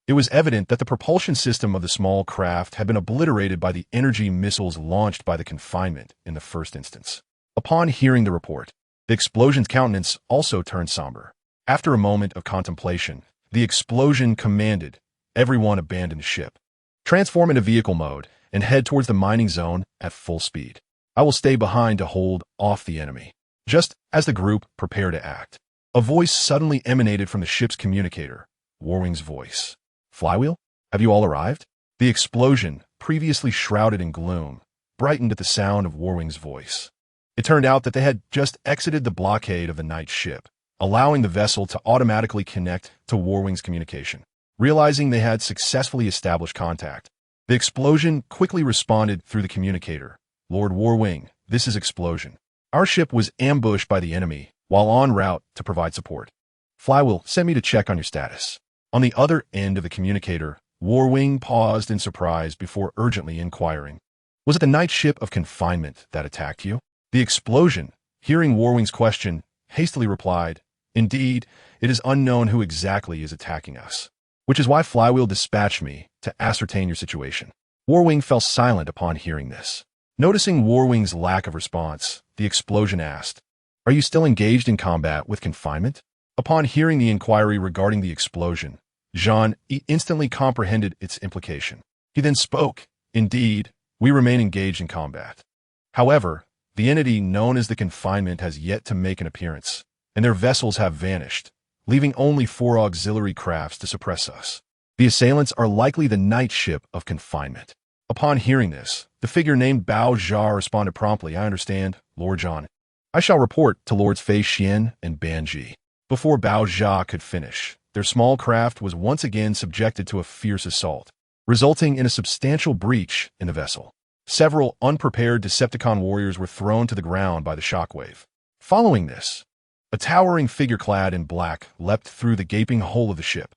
It was evident that the propulsion system of the small craft had been obliterated by the energy missiles launched by the confinement in the first instance. Upon hearing the report, the explosion's countenance also turned somber. After a moment of contemplation, the explosion commanded, everyone abandon the ship. Transform into vehicle mode and head towards the mining zone at full speed. I will stay behind to hold off the enemy." Just as the group prepared to act, a voice suddenly emanated from the ship's communicator, Warwing's voice. "Flywheel, have you all arrived?" The explosion, previously shrouded in gloom, brightened at the sound of Warwing's voice. It turned out that they had just exited the blockade of the night ship, allowing the vessel to automatically connect to Warwing's communication. Realizing they had successfully established contact, the explosion quickly responded through the communicator. "Lord Warwing, this is Explosion. Our ship was ambushed by the enemy while en route to provide support. Flywheel sent me to check on your status." On the other end of the communicator, Warwing paused in surprise before urgently inquiring, "Was it the night ship of confinement that attacked you?" The Explosion, hearing Warwing's question, hastily replied, "Indeed, it is unknown who exactly is attacking us, which is why Flywheel dispatched me to ascertain your situation." Warwing fell silent upon hearing this. Noticing Warwing's lack of response, the Explosion asked, "Are you still engaged in combat with confinement?" Upon hearing the inquiry regarding the Explosion, Zhang instantly comprehended its implication. He then spoke, "Indeed, we remain engaged in combat. However, the entity known as the confinement has yet to make an appearance, and their vessels have vanished, leaving only 4 auxiliary crafts to suppress us. The assailants are likely the night ship of confinement." Upon hearing this, the figure named Bao Jia responded promptly, "I understand, Lord Zhang. I shall report to Lords Fei Xian and Ban Ji." Before Bao Jia could finish, their small craft was once again subjected to a fierce assault, resulting in a substantial breach in the vessel. Several unprepared Decepticon warriors were thrown to the ground by the shockwave. Following this, a towering figure clad in black leapt through the gaping hole of the ship.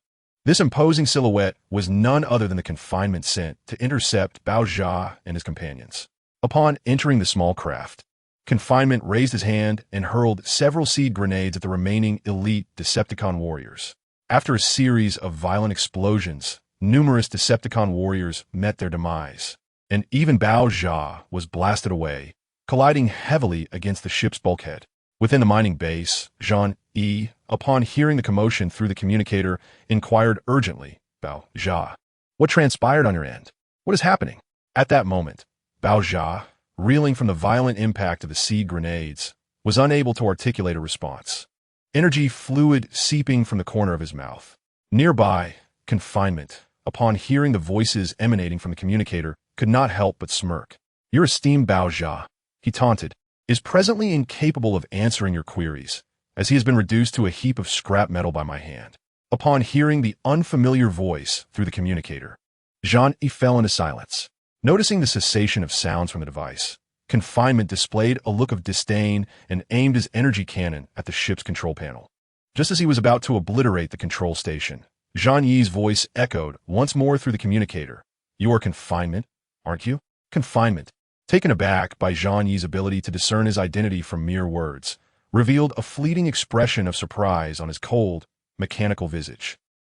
This imposing silhouette was none other than the confinement sent to intercept Bao Jia and his companions. Upon entering the small craft, Confinement raised his hand and hurled several seed grenades at the remaining elite Decepticon warriors. After a series of violent explosions, numerous Decepticon warriors met their demise, and even Bao Jia was blasted away, colliding heavily against the ship's bulkhead. Within the mining base, Zhang Yi, upon hearing the commotion through the communicator, inquired urgently, "Bao Jia, what transpired on your end? What is happening?" At that moment, Bao Jia, reeling from the violent impact of the seed grenades, was unable to articulate a response. Energy fluid seeping from the corner of his mouth. Nearby, Confinement, upon hearing the voices emanating from the communicator, could not help but smirk. "Your esteemed Bao Jia," he taunted, "is presently incapable of answering your queries, as he has been reduced to a heap of scrap metal by my hand." Upon hearing the unfamiliar voice through the communicator, Zhang Yi fell into silence. Noticing the cessation of sounds from the device, Confinement displayed a look of disdain and aimed his energy cannon at the ship's control panel. Just as he was about to obliterate the control station, Zhang Yi's voice echoed once more through the communicator. "You are Confinement, aren't you?" Confinement, taken aback by Zhang Yi's ability to discern his identity from mere words, revealed a fleeting expression of surprise on his cold, mechanical visage.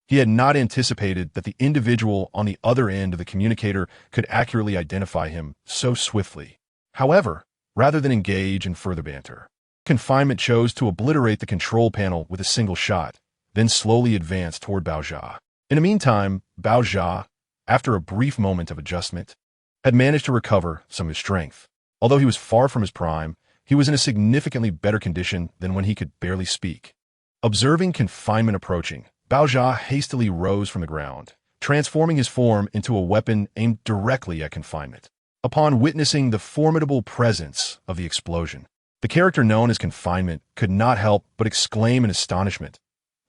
He had not anticipated that the individual on the other end of the communicator could accurately identify him so swiftly. However, rather than engage in further banter, Confinement chose to obliterate the control panel with a single shot, then slowly advanced toward Bao Jia. In the meantime, Bao Jia, after a brief moment of adjustment, had managed to recover some of his strength. Although he was far from his prime, he was in a significantly better condition than when he could barely speak. Observing Confinement approaching, Bao Jia hastily rose from the ground, transforming his form into a weapon aimed directly at Confinement. Upon witnessing the formidable presence of the explosion, the character known as Confinement could not help but exclaim in astonishment,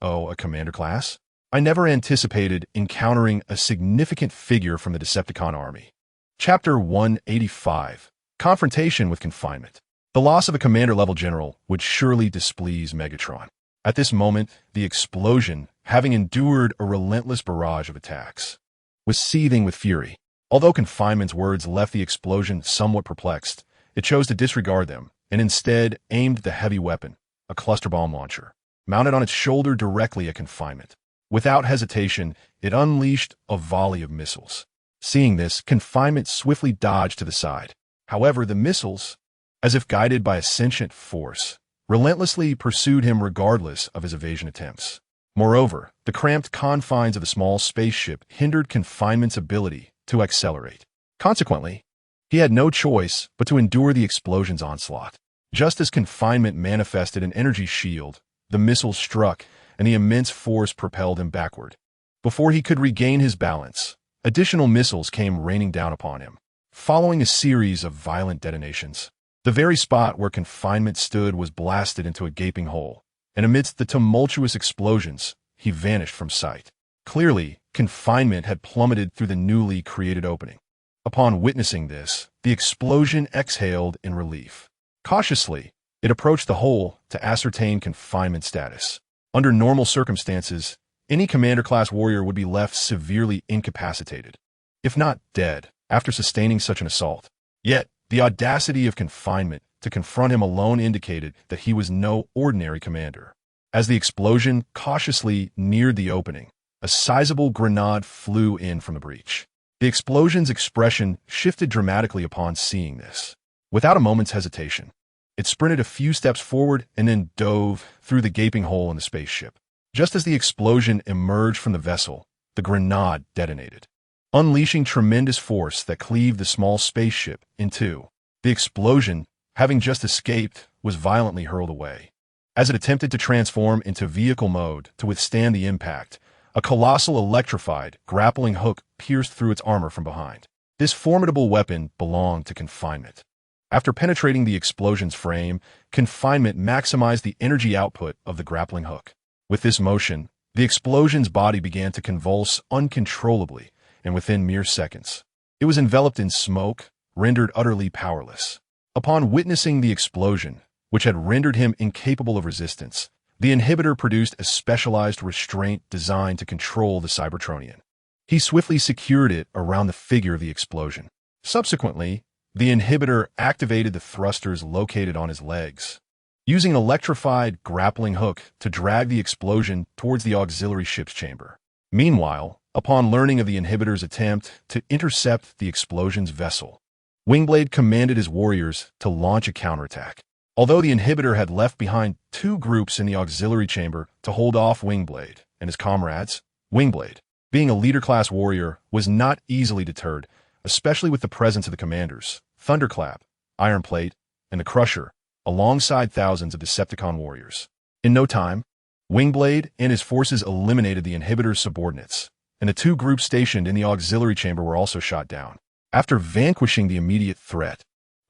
"Oh, a commander class? I never anticipated encountering a significant figure from the Decepticon army." Chapter 185, Confrontation with Confinement. The loss of a commander-level general would surely displease Megatron. At this moment, the explosion, having endured a relentless barrage of attacks, was seething with fury. Although Confinement's words left the explosion somewhat perplexed, it chose to disregard them and instead aimed the heavy weapon, a cluster bomb launcher, mounted on its shoulder directly at Confinement. Without hesitation, it unleashed a volley of missiles. Seeing this, Confinement swiftly dodged to the side. However, the missiles, as if guided by a sentient force, relentlessly pursued him regardless of his evasion attempts. Moreover, the cramped confines of the small spaceship hindered confinement's ability to accelerate. Consequently, he had no choice but to endure the explosion's onslaught. Just as confinement manifested an energy shield, the missile struck, and the immense force propelled him backward. Before he could regain his balance, additional missiles came raining down upon him. Following a series of violent detonations, the very spot where confinement stood was blasted into a gaping hole, and amidst the tumultuous explosions, he vanished from sight. Clearly, confinement had plummeted through the newly created opening. Upon witnessing this, the explosion exhaled in relief. Cautiously, it approached the hole to ascertain confinement status. Under normal circumstances, any commander-class warrior would be left severely incapacitated, if not dead, after sustaining such an assault. Yet, the audacity of confinement to confront him alone indicated that he was no ordinary commander. As the explosion cautiously neared the opening, a sizable grenade flew in from the breach. The explosion's expression shifted dramatically upon seeing this. Without a moment's hesitation, it sprinted a few steps forward and then dove through the gaping hole in the spaceship. Just as the explosion emerged from the vessel, the grenade detonated, unleashing tremendous force that cleaved the small spaceship in two. The explosion, having just escaped, was violently hurled away. As it attempted to transform into vehicle mode to withstand the impact, a colossal electrified, grappling hook pierced through its armor from behind. This formidable weapon belonged to confinement. After penetrating the explosion's frame, confinement maximized the energy output of the grappling hook. With this motion, the explosion's body began to convulse uncontrollably, and within mere seconds, it was enveloped in smoke, rendered utterly powerless. Upon witnessing the explosion, which had rendered him incapable of resistance, the inhibitor produced a specialized restraint designed to control the Cybertronian. He swiftly secured it around the figure of the explosion. Subsequently, the inhibitor activated the thrusters located on his legs, using an electrified grappling hook to drag the explosion towards the auxiliary ship's chamber. Meanwhile, upon learning of the inhibitor's attempt to intercept the explosion's vessel, Wingblade commanded his warriors to launch a counterattack. Although the inhibitor had left behind two groups in the auxiliary chamber to hold off Wingblade and his comrades, Wingblade, being a leader-class warrior, was not easily deterred, especially with the presence of the commanders, Thunderclap, Ironplate, and the Crusher, alongside thousands of Decepticon warriors. In no time, Wingblade and his forces eliminated the inhibitor's subordinates, and the two groups stationed in the auxiliary chamber were also shot down. After vanquishing the immediate threat,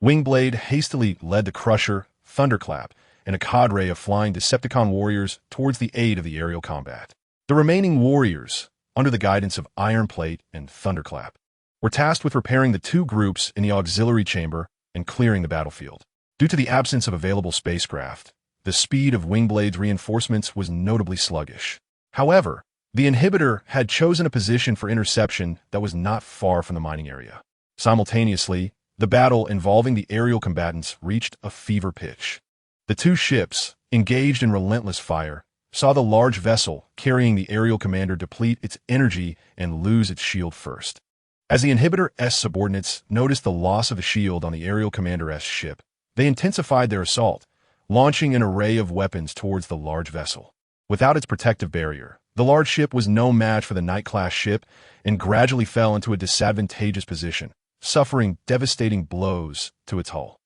Wingblade hastily led the Crusher, Thunderclap, and a cadre of flying Decepticon warriors towards the aid of the aerial combat. The remaining warriors, under the guidance of Ironplate and Thunderclap, were tasked with repairing the two groups in the auxiliary chamber and clearing the battlefield. Due to the absence of available spacecraft, the speed of Wingblade's reinforcements was notably sluggish. However, the inhibitor had chosen a position for interception that was not far from the mining area. Simultaneously, the battle involving the aerial combatants reached a fever pitch. The two ships, engaged in relentless fire, saw the large vessel carrying the aerial commander deplete its energy and lose its shield first. As the inhibitor-S subordinates noticed the loss of the shield on the aerial commander-S ship, they intensified their assault, launching an array of weapons towards the large vessel. Without its protective barrier, the large ship was no match for the Knight-class ship and gradually fell into a disadvantageous position, suffering devastating blows to its hull.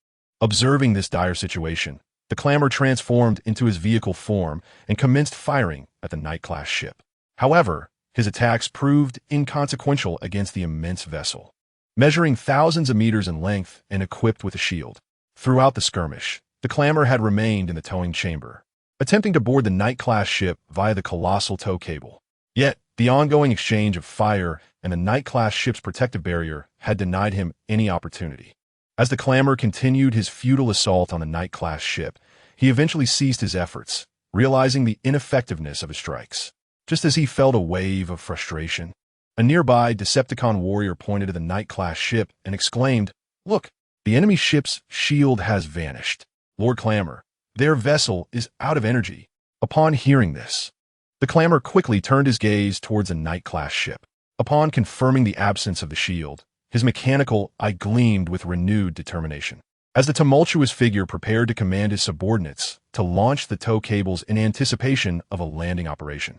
Observing this dire situation, the Clamor transformed into his vehicle form and commenced firing at the Knight-class ship. However, his attacks proved inconsequential against the immense vessel. Measuring thousands of meters in length and equipped with a shield, throughout the skirmish, the Clamor had remained in the towing chamber, attempting to board the Knight-class ship via the colossal tow cable. Yet, the ongoing exchange of fire and the Knight-class ship's protective barrier had denied him any opportunity. As the Clamor continued his futile assault on the Knight-class ship, he eventually ceased his efforts, realizing the ineffectiveness of his strikes. Just as he felt a wave of frustration, a nearby Decepticon warrior pointed to the Knight-class ship and exclaimed, "Look, the enemy ship's shield has vanished. Lord Clamor, their vessel is out of energy." Upon hearing this, the Clamor quickly turned his gaze towards a Knight-class ship. Upon confirming the absence of the shield, his mechanical eye gleamed with renewed determination. As the tumultuous figure prepared to command his subordinates to launch the tow cables in anticipation of a landing operation,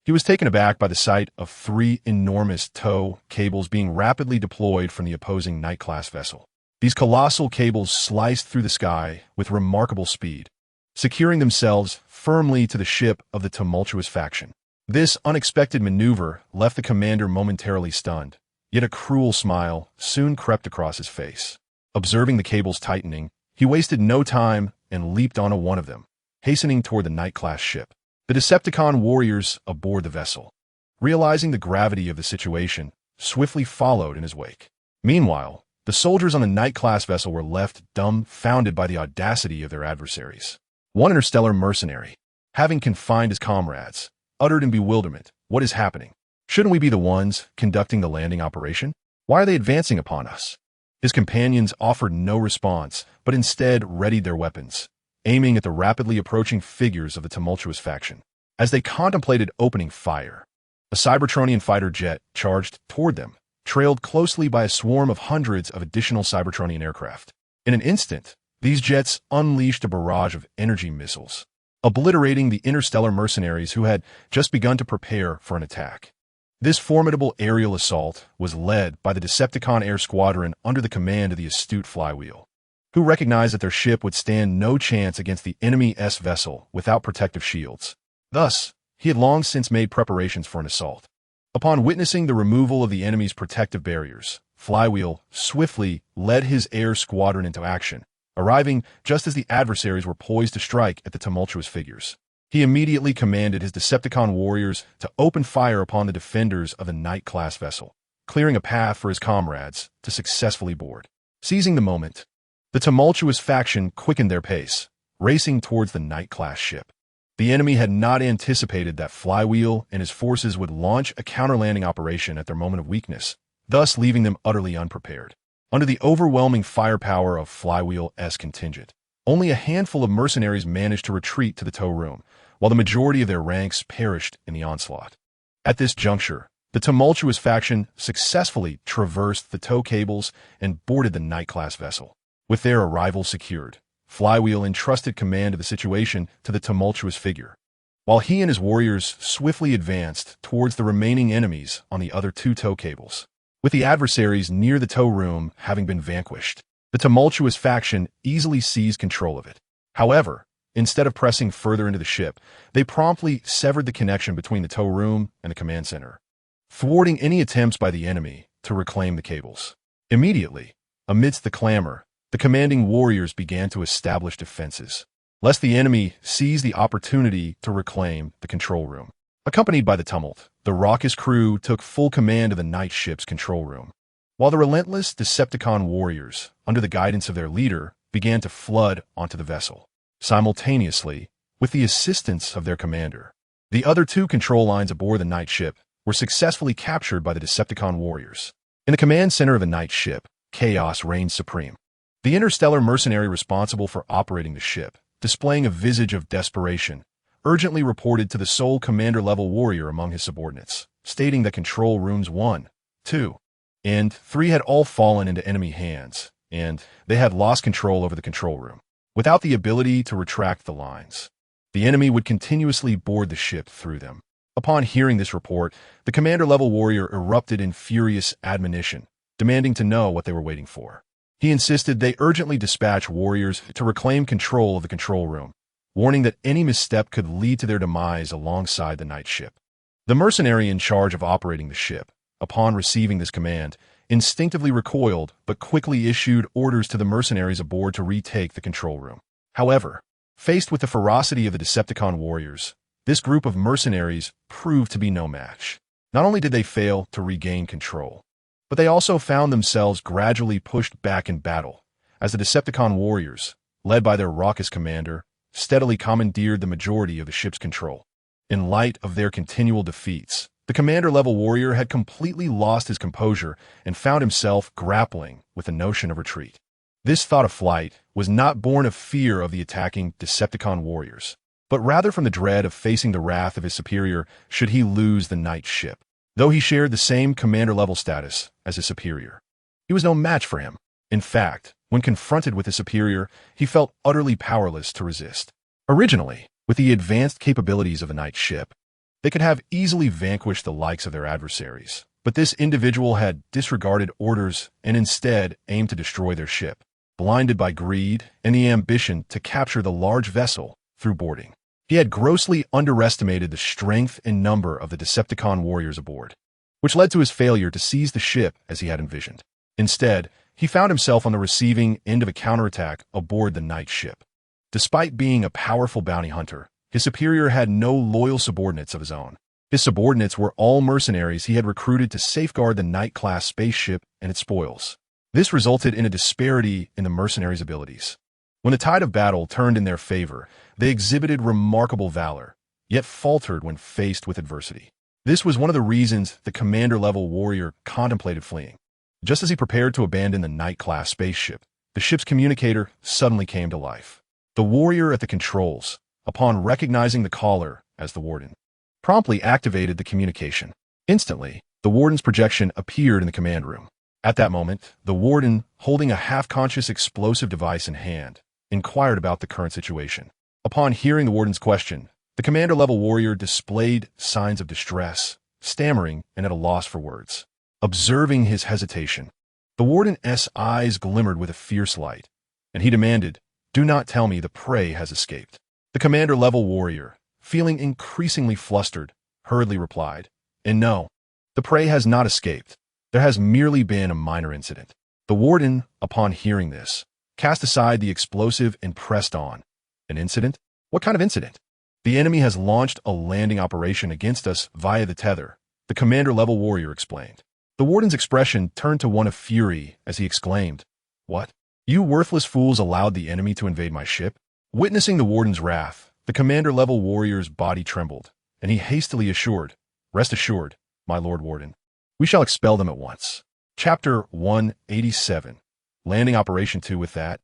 He was taken aback by the sight of 3 enormous tow cables being rapidly deployed from the opposing Knight-class vessel. These colossal cables sliced through the sky with remarkable speed, securing themselves firmly to the ship of the tumultuous faction. This unexpected maneuver left the commander momentarily stunned, yet a cruel smile soon crept across his face. Observing the cables tightening, he wasted no time and leaped onto one of them, hastening toward the Knight-class ship. The Decepticon warriors aboard the vessel, realizing the gravity of the situation, swiftly followed in his wake. Meanwhile, the soldiers on the Knight-class vessel were left dumbfounded by the audacity of their adversaries. One interstellar mercenary, having confined his comrades, uttered in bewilderment, "What is happening? Shouldn't we be the ones conducting the landing operation? Why are they advancing upon us?" His companions offered no response, but instead readied their weapons, aiming at the rapidly approaching figures of the tumultuous faction. As they contemplated opening fire, a Cybertronian fighter jet charged toward them, trailed closely by a swarm of hundreds of additional Cybertronian aircraft. In an instant, these jets unleashed a barrage of energy missiles, obliterating the interstellar mercenaries who had just begun to prepare for an attack. This formidable aerial assault was led by the Decepticon Air Squadron under the command of the astute Flywheel, who recognized that their ship would stand no chance against the enemy vessel without protective shields. Thus, he had long since made preparations for an assault. Upon witnessing the removal of the enemy's protective barriers, Flywheel swiftly led his air squadron into action, arriving just as the adversaries were poised to strike at the tumultuous figures. He immediately commanded his Decepticon warriors to open fire upon the defenders of the Knight-class vessel, clearing a path for his comrades to successfully board. Seizing the moment, the tumultuous faction quickened their pace, racing towards the Knight-class ship. The enemy had not anticipated that Flywheel and his forces would launch a counter-landing operation at their moment of weakness, thus leaving them utterly unprepared. Under the overwhelming firepower of Flywheel's contingent, only a handful of mercenaries managed to retreat to the tow room, while the majority of their ranks perished in the onslaught. At this juncture, the tumultuous faction successfully traversed the tow cables and boarded the Knight-class vessel. With their arrival secured, Flywheel entrusted command of the situation to the tumultuous figure, while he and his warriors swiftly advanced towards the remaining enemies on the other 2 tow cables. With the adversaries near the tow room having been vanquished, the tumultuous faction easily seized control of it. However, instead of pressing further into the ship, they promptly severed the connection between the tow room and the command center, thwarting any attempts by the enemy to reclaim the cables. Immediately, amidst the clamor, the commanding warriors began to establish defenses, lest the enemy seize the opportunity to reclaim the control room. Accompanied by the tumult, the raucous crew took full command of the Knight ship's control room, while the relentless Decepticon warriors, under the guidance of their leader, began to flood onto the vessel. Simultaneously, with the assistance of their commander, the other 2 control lines aboard the Knight ship were successfully captured by the Decepticon warriors. In the command center of the Knight ship, chaos reigned supreme. The interstellar mercenary responsible for operating the ship, displaying a visage of desperation, urgently reported to the sole commander-level warrior among his subordinates, stating that control rooms 1, 2, and 3 had all fallen into enemy hands, and they had lost control over the control room. Without the ability to retract the lines, the enemy would continuously board the ship through them. Upon hearing this report, the commander-level warrior erupted in furious admonition, demanding to know what they were waiting for. He insisted they urgently dispatch warriors to reclaim control of the control room, warning that any misstep could lead to their demise alongside the Knight ship. The mercenary in charge of operating the ship, upon receiving this command, instinctively recoiled but quickly issued orders to the mercenaries aboard to retake the control room. However, faced with the ferocity of the Decepticon warriors, this group of mercenaries proved to be no match. Not only did they fail to regain control, but they also found themselves gradually pushed back in battle, as the Decepticon warriors, led by their raucous commander, steadily commandeered the majority of the ship's control. In light of their continual defeats, the commander-level warrior had completely lost his composure and found himself grappling with the notion of retreat. This thought of flight was not born of fear of the attacking Decepticon warriors, but rather from the dread of facing the wrath of his superior should he lose the Knight ship. Though he shared the same commander-level status as his superior, he was no match for him. In fact, when confronted with his superior, he felt utterly powerless to resist. Originally, with the advanced capabilities of the Knight ship, They could have easily vanquished the likes of their adversaries, but this individual had disregarded orders and instead aimed to destroy their ship, blinded by greed and the ambition to capture the large vessel through boarding. He had grossly underestimated the strength and number of the Decepticon warriors aboard, which led to his failure to seize the ship as he had envisioned. Instead, he found himself on the receiving end of a counterattack aboard the night ship. Despite being a powerful bounty hunter, his superior had no loyal subordinates of his own. His subordinates were all mercenaries he had recruited to safeguard the Knight-class spaceship and its spoils. This resulted in a disparity in the mercenaries' abilities. When the tide of battle turned in their favor, they exhibited remarkable valor, yet faltered when faced with adversity. This was one of the reasons the commander-level warrior contemplated fleeing. Just as he prepared to abandon the Knight-class spaceship, the ship's communicator suddenly came to life. The warrior at the controls, upon recognizing the caller as the warden, promptly activated the communication. Instantly, the warden's projection appeared in the command room. At that moment, the warden, holding a half-conscious explosive device in hand, inquired about the current situation. Upon hearing the warden's question, the commander-level warrior displayed signs of distress, stammering and at a loss for words. Observing his hesitation, the warden's eyes glimmered with a fierce light, and he demanded, "Do not tell me the prey has escaped." The commander-level warrior, feeling increasingly flustered, hurriedly replied, "And no, the prey has not escaped. There has merely been a minor incident." The warden, upon hearing this, cast aside the explosive and pressed on. "An incident? What kind of incident?" "The enemy has launched a landing operation against us via the tether," the commander-level warrior explained. The warden's expression turned to one of fury as he exclaimed, "What? You worthless fools allowed the enemy to invade my ship?" Witnessing the warden's wrath, the commander-level warrior's body trembled, and he hastily assured, "Rest assured, my lord warden. We shall expel them at once." Chapter 187, Landing Operation 2. With that,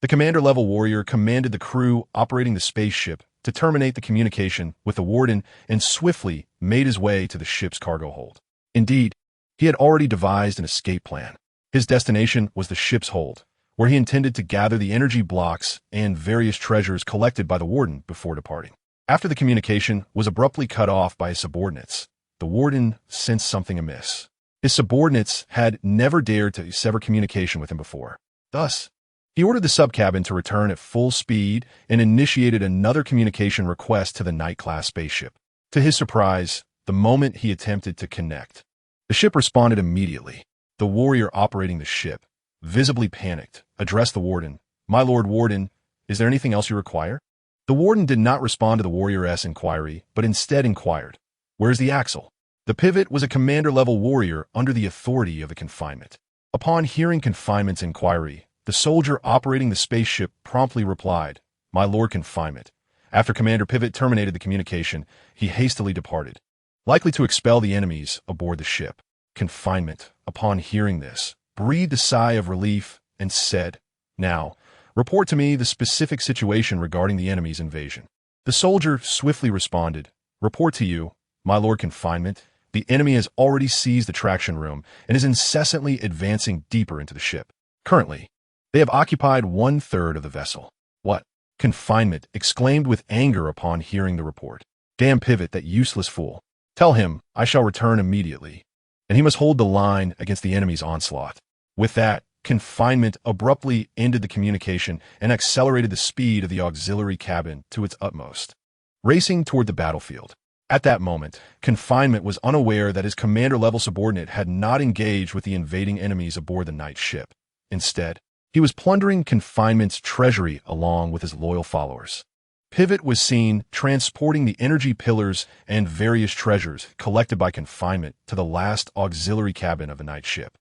the commander-level warrior commanded the crew operating the spaceship to terminate the communication with the warden and swiftly made his way to the ship's cargo hold. Indeed, he had already devised an escape plan. His destination was the ship's hold, where he intended to gather the energy blocks and various treasures collected by the warden before departing. After the communication was abruptly cut off by his subordinates, the warden sensed something amiss. His subordinates had never dared to sever communication with him before. Thus, he ordered the subcabin to return at full speed and initiated another communication request to the Knight-class spaceship. To his surprise, the moment he attempted to connect, the ship responded immediately. The warrior operating the ship, visibly panicked, addressed the warden, "My lord warden, is there anything else you require?" The warden did not respond to the warrior's inquiry, but instead inquired, "Where's the axle?" The pivot was a commander-level warrior under the authority of the confinement. Upon hearing confinement's inquiry, the soldier operating the spaceship promptly replied, "My lord confinement." After Commander Pivot terminated the communication, he hastily departed, likely to expel the enemies aboard the ship. Confinement, upon hearing this, breathed a sigh of relief and said, "Now, report to me the specific situation regarding the enemy's invasion." The soldier swiftly responded, "Report to you, my lord confinement. The enemy has already seized the traction room and is incessantly advancing deeper into the ship. Currently, they have occupied 1/3 of the vessel." "What?" Confinement exclaimed with anger upon hearing the report. "Damn Pivot, that useless fool. Tell him I shall return immediately, and he must hold the line against the enemy's onslaught." With that, Confinement abruptly ended the communication and accelerated the speed of the auxiliary cabin to its utmost, racing toward the battlefield. At that moment, Confinement was unaware that his commander-level subordinate had not engaged with the invading enemies aboard the night ship. Instead, he was plundering Confinement's treasury along with his loyal followers. Pivot was seen transporting the energy pillars and various treasures collected by Confinement to the last auxiliary cabin of the night ship,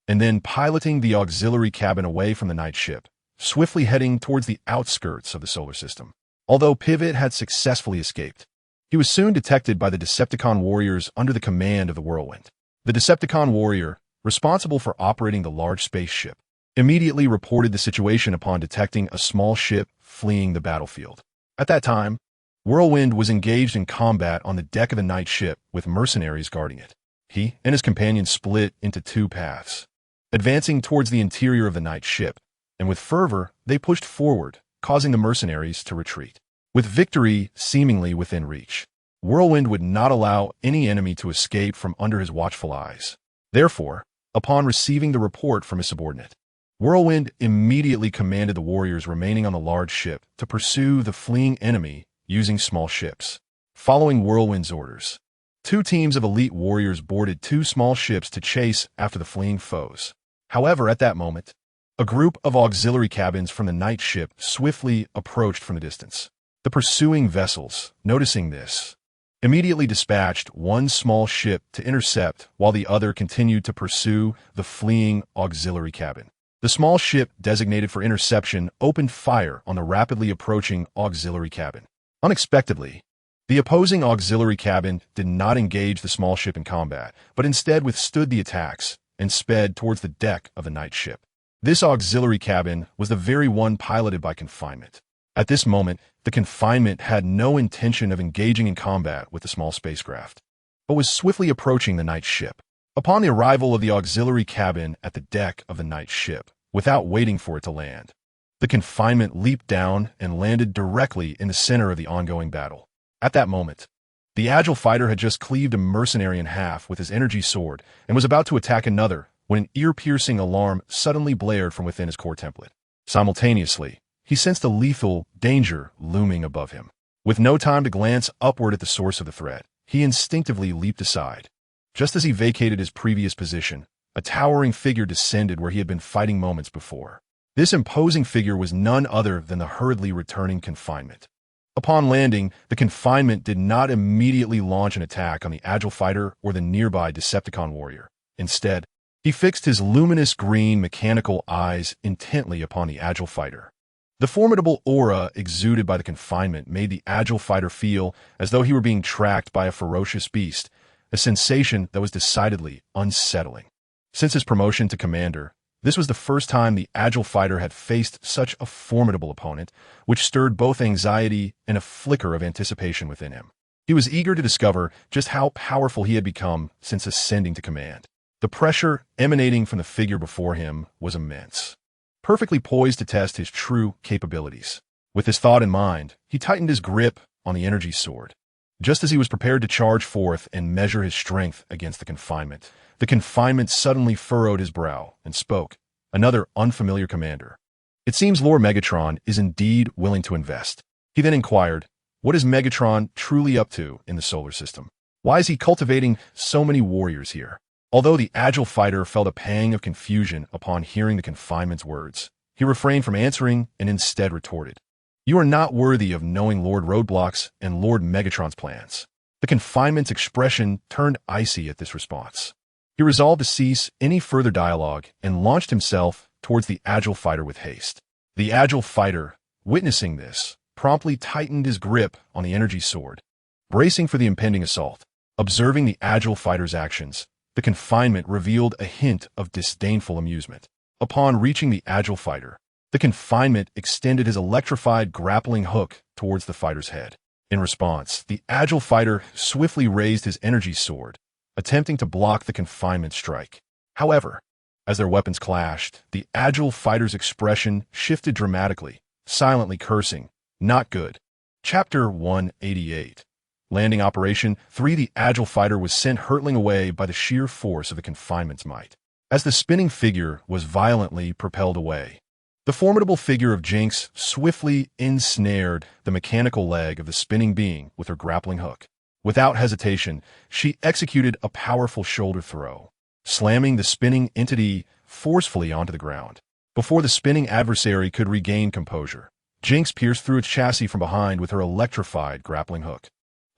and then piloting the auxiliary cabin away from the night ship, swiftly heading towards the outskirts of the solar system. Although Pivot had successfully escaped, he was soon detected by the Decepticon warriors under the command of the Whirlwind. The Decepticon warrior, responsible for operating the large spaceship, immediately reported the situation upon detecting a small ship fleeing the battlefield. At that time, Whirlwind was engaged in combat on the deck of the night ship with mercenaries guarding it. He and his companions split into two paths, advancing towards the interior of the night ship, and with fervor they pushed forward, causing the mercenaries to retreat. With victory seemingly within reach, Whirlwind would not allow any enemy to escape from under his watchful eyes. Therefore, upon receiving the report from his subordinate, Whirlwind immediately commanded the warriors remaining on the large ship to pursue the fleeing enemy using small ships. Following Whirlwind's orders, 2 teams of elite warriors boarded 2 small ships to chase after the fleeing foes. However, at that moment, a group of auxiliary cabins from the night ship swiftly approached from the distance. The pursuing vessels, noticing this, immediately dispatched one small ship to intercept while the other continued to pursue the fleeing auxiliary cabin. The small ship designated for interception opened fire on the rapidly approaching auxiliary cabin. Unexpectedly, the opposing auxiliary cabin did not engage the small ship in combat, but instead withstood the attacks and sped towards the deck of the night ship. This auxiliary cabin was the very one piloted by Confinement. At this moment, the Confinement had no intention of engaging in combat with the small spacecraft, but was swiftly approaching the night ship. Upon the arrival of the auxiliary cabin at the deck of the night ship, without waiting for it to land, the Confinement leaped down and landed directly in the center of the ongoing battle. At that moment, the agile fighter had just cleaved a mercenary in half with his energy sword and was about to attack another when an ear-piercing alarm suddenly blared from within his core template. Simultaneously, he sensed a lethal danger looming above him. With no time to glance upward at the source of the threat, he instinctively leaped aside. Just as he vacated his previous position, a towering figure descended where he had been fighting moments before. This imposing figure was none other than the hurriedly returning Confinement. Upon landing, the Confinement did not immediately launch an attack on the agile fighter or the nearby Decepticon warrior. Instead, he fixed his luminous green mechanical eyes intently upon the agile fighter. The formidable aura exuded by the Confinement made the agile fighter feel as though he were being tracked by a ferocious beast, a sensation that was decidedly unsettling. Since his promotion to commander, this was the first time the agile fighter had faced such a formidable opponent, which stirred both anxiety and a flicker of anticipation within him. He was eager to discover just how powerful he had become since ascending to command. The pressure emanating from the figure before him was immense, perfectly poised to test his true capabilities. With this thought in mind, he tightened his grip on the energy sword. Just as he was prepared to charge forth and measure his strength against the Confinement suddenly furrowed his brow and spoke, another unfamiliar commander. It seems Lord Megatron is indeed willing to invest. He then inquired, what is Megatron truly up to in the solar system? Why is he cultivating so many warriors here? Although the agile fighter felt a pang of confusion upon hearing the Confinement's words, he refrained from answering and instead retorted, you are not worthy of knowing Lord Roadblock's and Lord Megatron's plans. The Confinement's expression turned icy at this response. He resolved to cease any further dialogue and launched himself towards the agile fighter with haste. The agile fighter, witnessing this, promptly tightened his grip on the energy sword, bracing for the impending assault. Observing the agile fighter's actions, the Confinement revealed a hint of disdainful amusement. Upon reaching the agile fighter, the Confinement extended his electrified grappling hook towards the fighter's head. In response, the agile fighter swiftly raised his energy sword, attempting to block the Confinement's strike. However, as their weapons clashed, the agile fighter's expression shifted dramatically, silently cursing, not good. Chapter 188. Landing Operation 3. The agile fighter was sent hurtling away by the sheer force of the Confinement's might. As the spinning figure was violently propelled away, the formidable figure of Jinx swiftly ensnared the mechanical leg of the spinning being with her grappling hook. Without hesitation, she executed a powerful shoulder throw, slamming the spinning entity forcefully onto the ground. Before the spinning adversary could regain composure, Jinx pierced through its chassis from behind with her electrified grappling hook,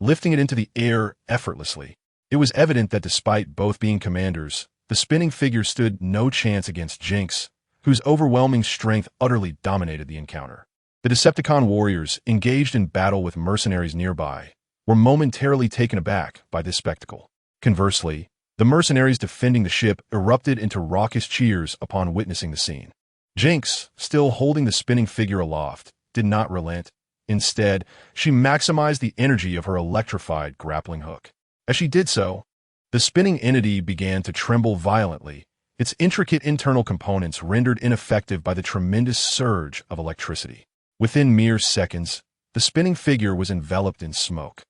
lifting it into the air effortlessly. It was evident that despite both being commanders, the spinning figure stood no chance against Jinx, whose overwhelming strength utterly dominated the encounter. The Decepticon warriors, engaged in battle with mercenaries nearby, were momentarily taken aback by this spectacle. Conversely, the mercenaries defending the ship erupted into raucous cheers upon witnessing the scene. Jinx, still holding the spinning figure aloft, did not relent. Instead, she maximized the energy of her electrified grappling hook. As she did so, the spinning entity began to tremble violently, its intricate internal components rendered ineffective by the tremendous surge of electricity. Within mere seconds, the spinning figure was enveloped in smoke.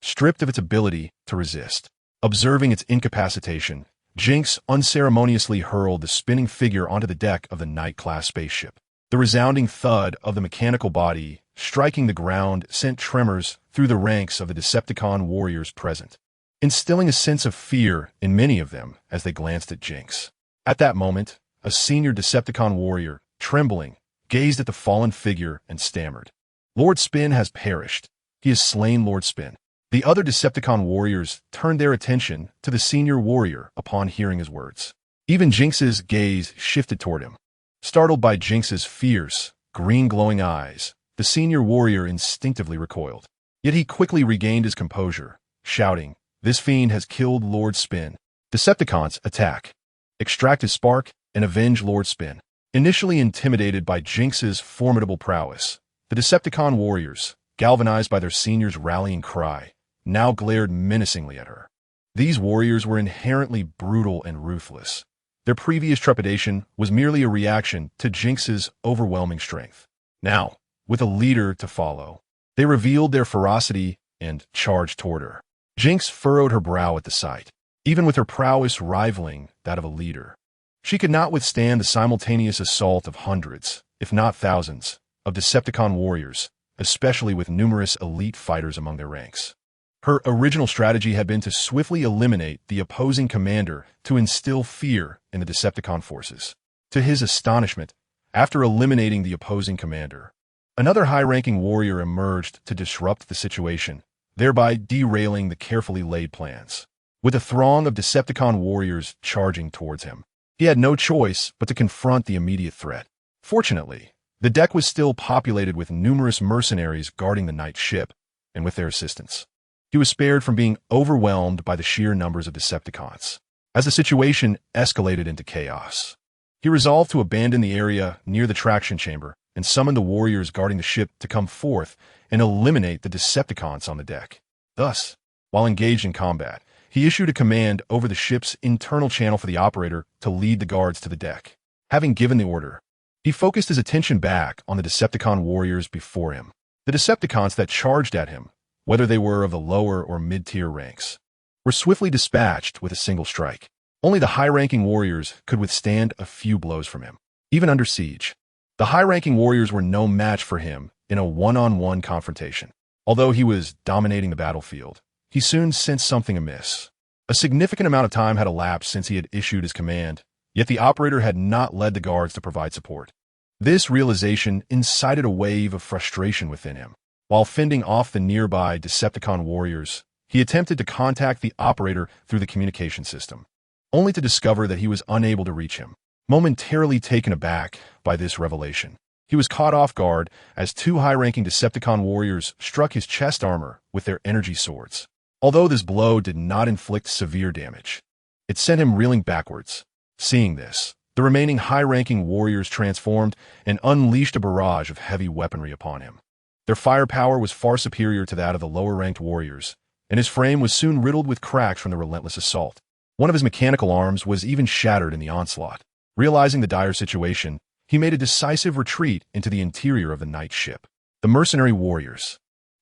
stripped of its ability to resist. Observing its incapacitation, Jinx unceremoniously hurled the spinning figure onto the deck of the Knight-class spaceship. The resounding thud of the mechanical body striking the ground sent tremors through the ranks of the Decepticon warriors present, instilling a sense of fear in many of them as they glanced at Jinx. At that moment, a senior Decepticon warrior, trembling, gazed at the fallen figure and stammered, "Lord Spin has perished. He has slain Lord Spin." The other Decepticon warriors turned their attention to the senior warrior upon hearing his words. Even Jinx's gaze shifted toward him. Startled by Jinx's fierce, green-glowing eyes, the senior warrior instinctively recoiled. Yet he quickly regained his composure, shouting, "This fiend has killed Lord Spin. Decepticons, attack! Extract his spark and avenge Lord Spin." Initially intimidated by Jinx's formidable prowess, the Decepticon warriors, galvanized by their senior's rallying cry, now glared menacingly at her. These warriors were inherently brutal and ruthless. Their previous trepidation was merely a reaction to Jinx's overwhelming strength. Now, with a leader to follow, they revealed their ferocity and charged toward her. Jinx furrowed her brow at the sight. Even with her prowess rivaling that of a leader, she could not withstand the simultaneous assault of hundreds, if not thousands, of Decepticon warriors, especially with numerous elite fighters among their ranks. Her original strategy had been to swiftly eliminate the opposing commander to instill fear in the Decepticon forces. To his astonishment, after eliminating the opposing commander, another high-ranking warrior emerged to disrupt the situation, thereby derailing the carefully laid plans. With a throng of Decepticon warriors charging towards him, he had no choice but to confront the immediate threat. Fortunately, the deck was still populated with numerous mercenaries guarding the Knight ship, and with their assistance, he was spared from being overwhelmed by the sheer numbers of Decepticons. As the situation escalated into chaos, he resolved to abandon the area near the traction chamber and summon the warriors guarding the ship to come forth and eliminate the Decepticons on the deck. Thus, while engaged in combat, he issued a command over the ship's internal channel for the operator to lead the guards to the deck. Having given the order, he focused his attention back on the Decepticon warriors before him. The Decepticons that charged at him, whether they were of the lower or mid-tier ranks, were swiftly dispatched with a single strike. Only the high-ranking warriors could withstand a few blows from him. Even under siege, the high-ranking warriors were no match for him in a one-on-one confrontation. Although he was dominating the battlefield, he soon sensed something amiss. A significant amount of time had elapsed since he had issued his command, yet the operator had not led the guards to provide support. This realization incited a wave of frustration within him. While fending off the nearby Decepticon warriors, he attempted to contact the operator through the communication system, only to discover that he was unable to reach him. Momentarily taken aback by this revelation, he was caught off guard as two high-ranking Decepticon warriors struck his chest armor with their energy swords. Although this blow did not inflict severe damage, it sent him reeling backwards. Seeing this, the remaining high-ranking warriors transformed and unleashed a barrage of heavy weaponry upon him. Their firepower was far superior to that of the lower-ranked warriors, and his frame was soon riddled with cracks from the relentless assault. One of his mechanical arms was even shattered in the onslaught. Realizing the dire situation, he made a decisive retreat into the interior of the Knight ship. The mercenary warriors,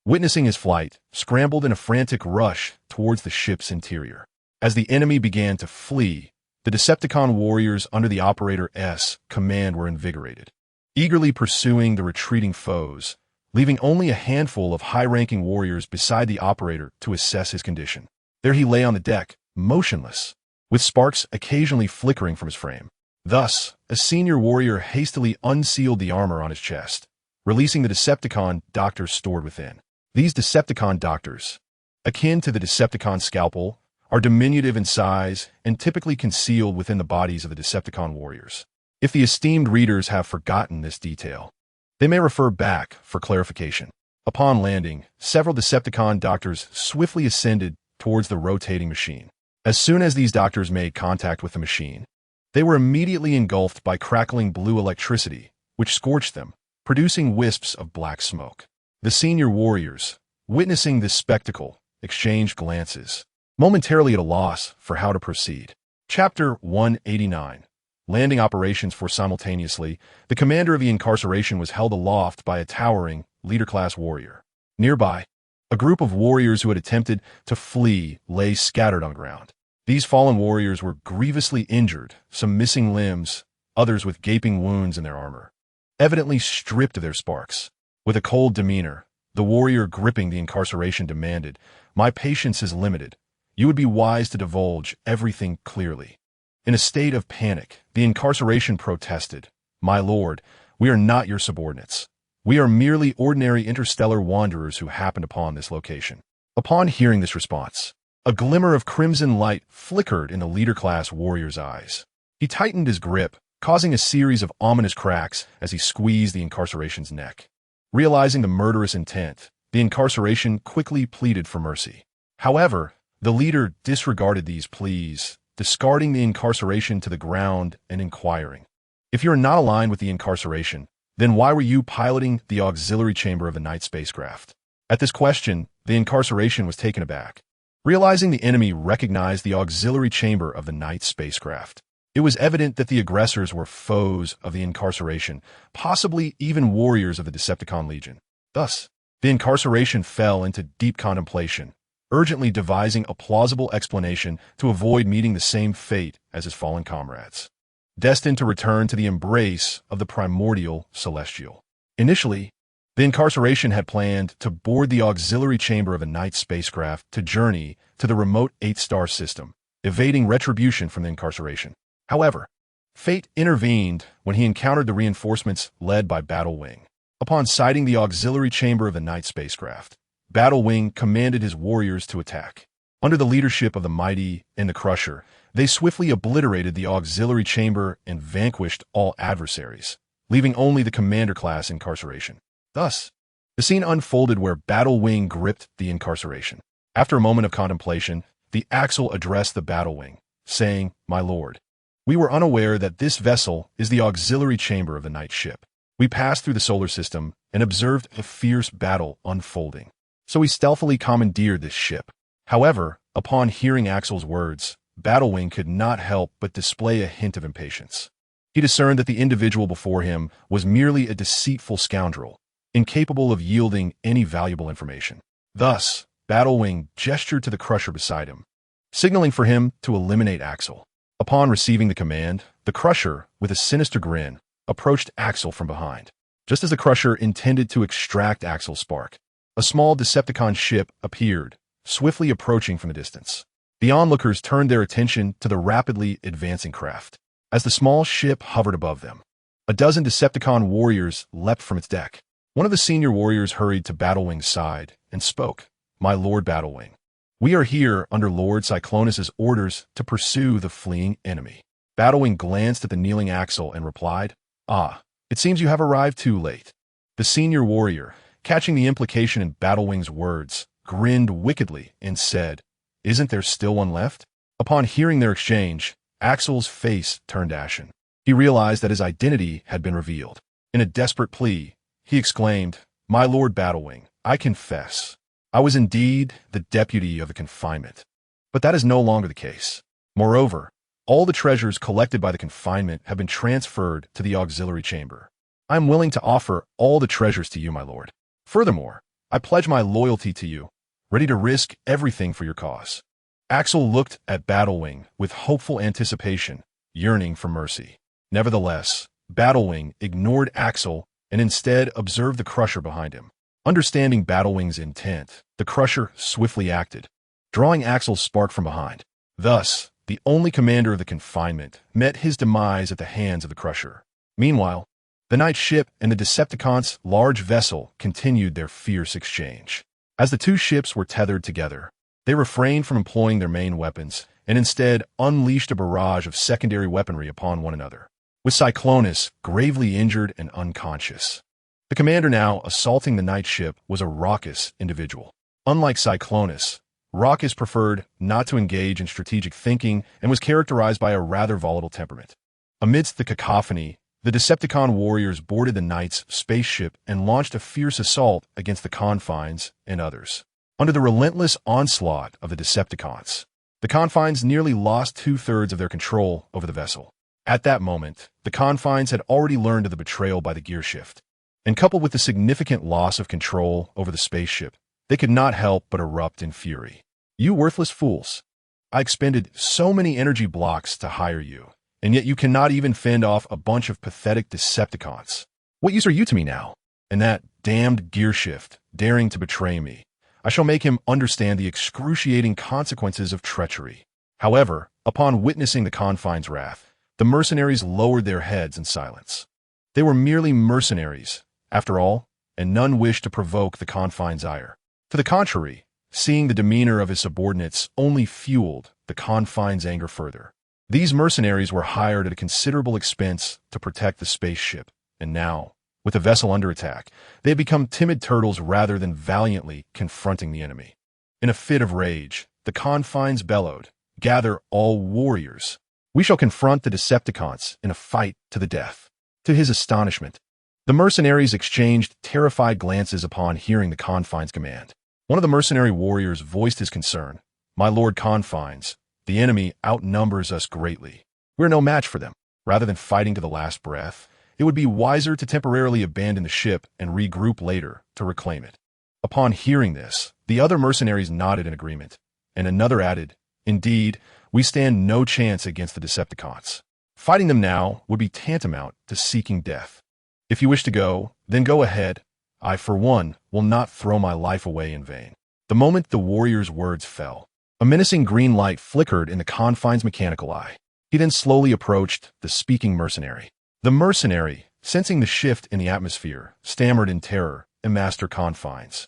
witnessing his flight, scrambled in a frantic rush towards the ship's interior. As the enemy began to flee, the Decepticon warriors under the Operator's command were invigorated, eagerly pursuing the retreating foes, leaving only a handful of high-ranking warriors beside the operator to assess his condition. There he lay on the deck, motionless, with sparks occasionally flickering from his frame. Thus, a senior warrior hastily unsealed the armor on his chest, releasing the Decepticon doctors stored within. These Decepticon doctors, akin to the Decepticon scalpel, are diminutive in size and typically concealed within the bodies of the Decepticon warriors. If the esteemed readers have forgotten this detail, they may refer back for clarification. Upon landing, several Decepticon doctors swiftly ascended towards the rotating machine. As soon as these doctors made contact with the machine, they were immediately engulfed by crackling blue electricity, which scorched them, producing wisps of black smoke. The senior warriors, witnessing this spectacle, exchanged glances, momentarily at a loss for how to proceed. Chapter 189. Landing operations for simultaneously, the commander of the incarceration was held aloft by a towering, leader-class warrior. Nearby, A group of warriors who had attempted to flee lay scattered on the ground. These fallen warriors were grievously injured, some missing limbs, others with gaping wounds in their armor, evidently stripped of their sparks. With a cold demeanor, the warrior gripping the incarceration demanded, "My patience is limited. You would be wise to divulge everything clearly." In a state of panic, the incarceration protested, "My lord, we are not your subordinates. We are merely ordinary interstellar wanderers who happened upon this location." Upon hearing this response, a glimmer of crimson light flickered in the leader-class warrior's eyes. He tightened his grip, causing a series of ominous cracks as he squeezed the incarceration's neck. Realizing the murderous intent, the incarceration quickly pleaded for mercy. However, the leader disregarded these pleas, discarding the incarceration to the ground and inquiring, "If you are not aligned with the incarceration, then why were you piloting the auxiliary chamber of the Knight spacecraft?" At this question, the incarceration was taken aback, realizing the enemy recognized the auxiliary chamber of the Knight spacecraft. It was evident that the aggressors were foes of the incarceration, possibly even warriors of the Decepticon Legion. Thus, the incarceration fell into deep contemplation, urgently devising a plausible explanation to avoid meeting the same fate as his fallen comrades, destined to return to the embrace of the primordial celestial. Initially, the incarceration had planned to board the auxiliary chamber of a Knight spacecraft to journey to the remote 8-star system, evading retribution from the incarceration. However, fate intervened when he encountered the reinforcements led by Battlewing. Upon sighting the auxiliary chamber of the Knight spacecraft, Battlewing commanded his warriors to attack. Under the leadership of the Mighty and the Crusher, they swiftly obliterated the auxiliary chamber and vanquished all adversaries, leaving only the commander-class incarceration. Thus, the scene unfolded where Battlewing gripped the incarceration. After a moment of contemplation, the Axle addressed the Battlewing, saying, "My lord, we were unaware that this vessel is the auxiliary chamber of the Knight ship. We passed through the solar system and observed a fierce battle unfolding. So we stealthily commandeered this ship." However, upon hearing Axel's words, Battlewing could not help but display a hint of impatience. He discerned that the individual before him was merely a deceitful scoundrel, incapable of yielding any valuable information. Thus, Battlewing gestured to the Crusher beside him, signaling for him to eliminate Axel. Upon receiving the command, the Crusher, with a sinister grin, approached Axel from behind. Just as the Crusher intended to extract Axel's spark, a small Decepticon ship appeared, swiftly approaching from the distance. The onlookers turned their attention to the rapidly advancing craft. As the small ship hovered above them, a dozen Decepticon warriors leapt from its deck. One of the senior warriors hurried to Battlewing's side and spoke, "My Lord Battlewing, we are here under Lord Cyclonus's orders to pursue the fleeing enemy." Battlewing glanced at the kneeling Axel and replied, "Ah, it seems you have arrived too late." The senior warrior, catching the implication in Battlewing's words, grinned wickedly and said, "Isn't there still one left?" Upon hearing their exchange, Axel's face turned ashen. He realized that his identity had been revealed. In a desperate plea, he exclaimed, "My Lord Battlewing, I confess. I was indeed the deputy of the confinement. But that is no longer the case. Moreover, all the treasures collected by the confinement have been transferred to the auxiliary chamber. I am willing to offer all the treasures to you, my lord. Furthermore, I pledge my loyalty to you, ready to risk everything for your cause." Axel looked at Battlewing with hopeful anticipation, yearning for mercy. Nevertheless, Battlewing ignored Axel and instead observed the Crusher behind him. Understanding Battlewing's intent, the Crusher swiftly acted, drawing Axel's spark from behind. Thus, the only commander of the confinement met his demise at the hands of the Crusher. Meanwhile, the Knight ship and the Decepticon's large vessel continued their fierce exchange. As the two ships were tethered together, they refrained from employing their main weapons and instead unleashed a barrage of secondary weaponry upon one another, with Cyclonus gravely injured and unconscious. The commander now assaulting the Knight ship was a raucous individual. Unlike Cyclonus, Raucous preferred not to engage in strategic thinking and was characterized by a rather volatile temperament. Amidst the cacophony, the Decepticon warriors boarded the Knight's spaceship and launched a fierce assault against the Confines and others. Under the relentless onslaught of the Decepticons, the Confines nearly lost 2/3 of their control over the vessel. At that moment, the Confines had already learned of the betrayal by the gearshift, and coupled with the significant loss of control over the spaceship, They could not help but erupt in fury. "You worthless fools! I expended so many energy blocks to hire you, and yet you cannot even fend off a bunch of pathetic Decepticons. What use are you to me now? And that damned gearshift, daring to betray me. I shall make him understand the excruciating consequences of treachery." However, upon witnessing the Confines' wrath, the mercenaries lowered their heads in silence. They were merely mercenaries, after all, and none wished to provoke the Confines' ire. To the contrary, seeing the demeanor of his subordinates only fueled the Confines' anger further. These mercenaries were hired at a considerable expense to protect the spaceship, and now, with the vessel under attack, they had become timid turtles rather than valiantly confronting the enemy. In a fit of rage, the Confines bellowed, "Gather all warriors. We shall confront the Decepticons in a fight to the death." To his astonishment, the mercenaries exchanged terrified glances upon hearing the Confines' command. One of the mercenary warriors voiced his concern. "My lord Confines, the enemy outnumbers us greatly. We're no match for them. Rather than fighting to the last breath, it would be wiser to temporarily abandon the ship and regroup later to reclaim it." Upon hearing this, the other mercenaries nodded in agreement, and another added, "Indeed, we stand no chance against the Decepticons. Fighting them now would be tantamount to seeking death. If you wish to go, then go ahead. I, for one, will not throw my life away in vain." The moment the warrior's words fell, a menacing green light flickered in the Confines' mechanical eye. He then slowly approached the speaking mercenary. The mercenary, sensing the shift in the atmosphere, stammered in terror, "Master Confines."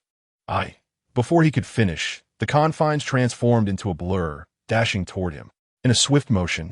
Before he could finish, the Confines transformed into a blur, dashing toward him. In a swift motion,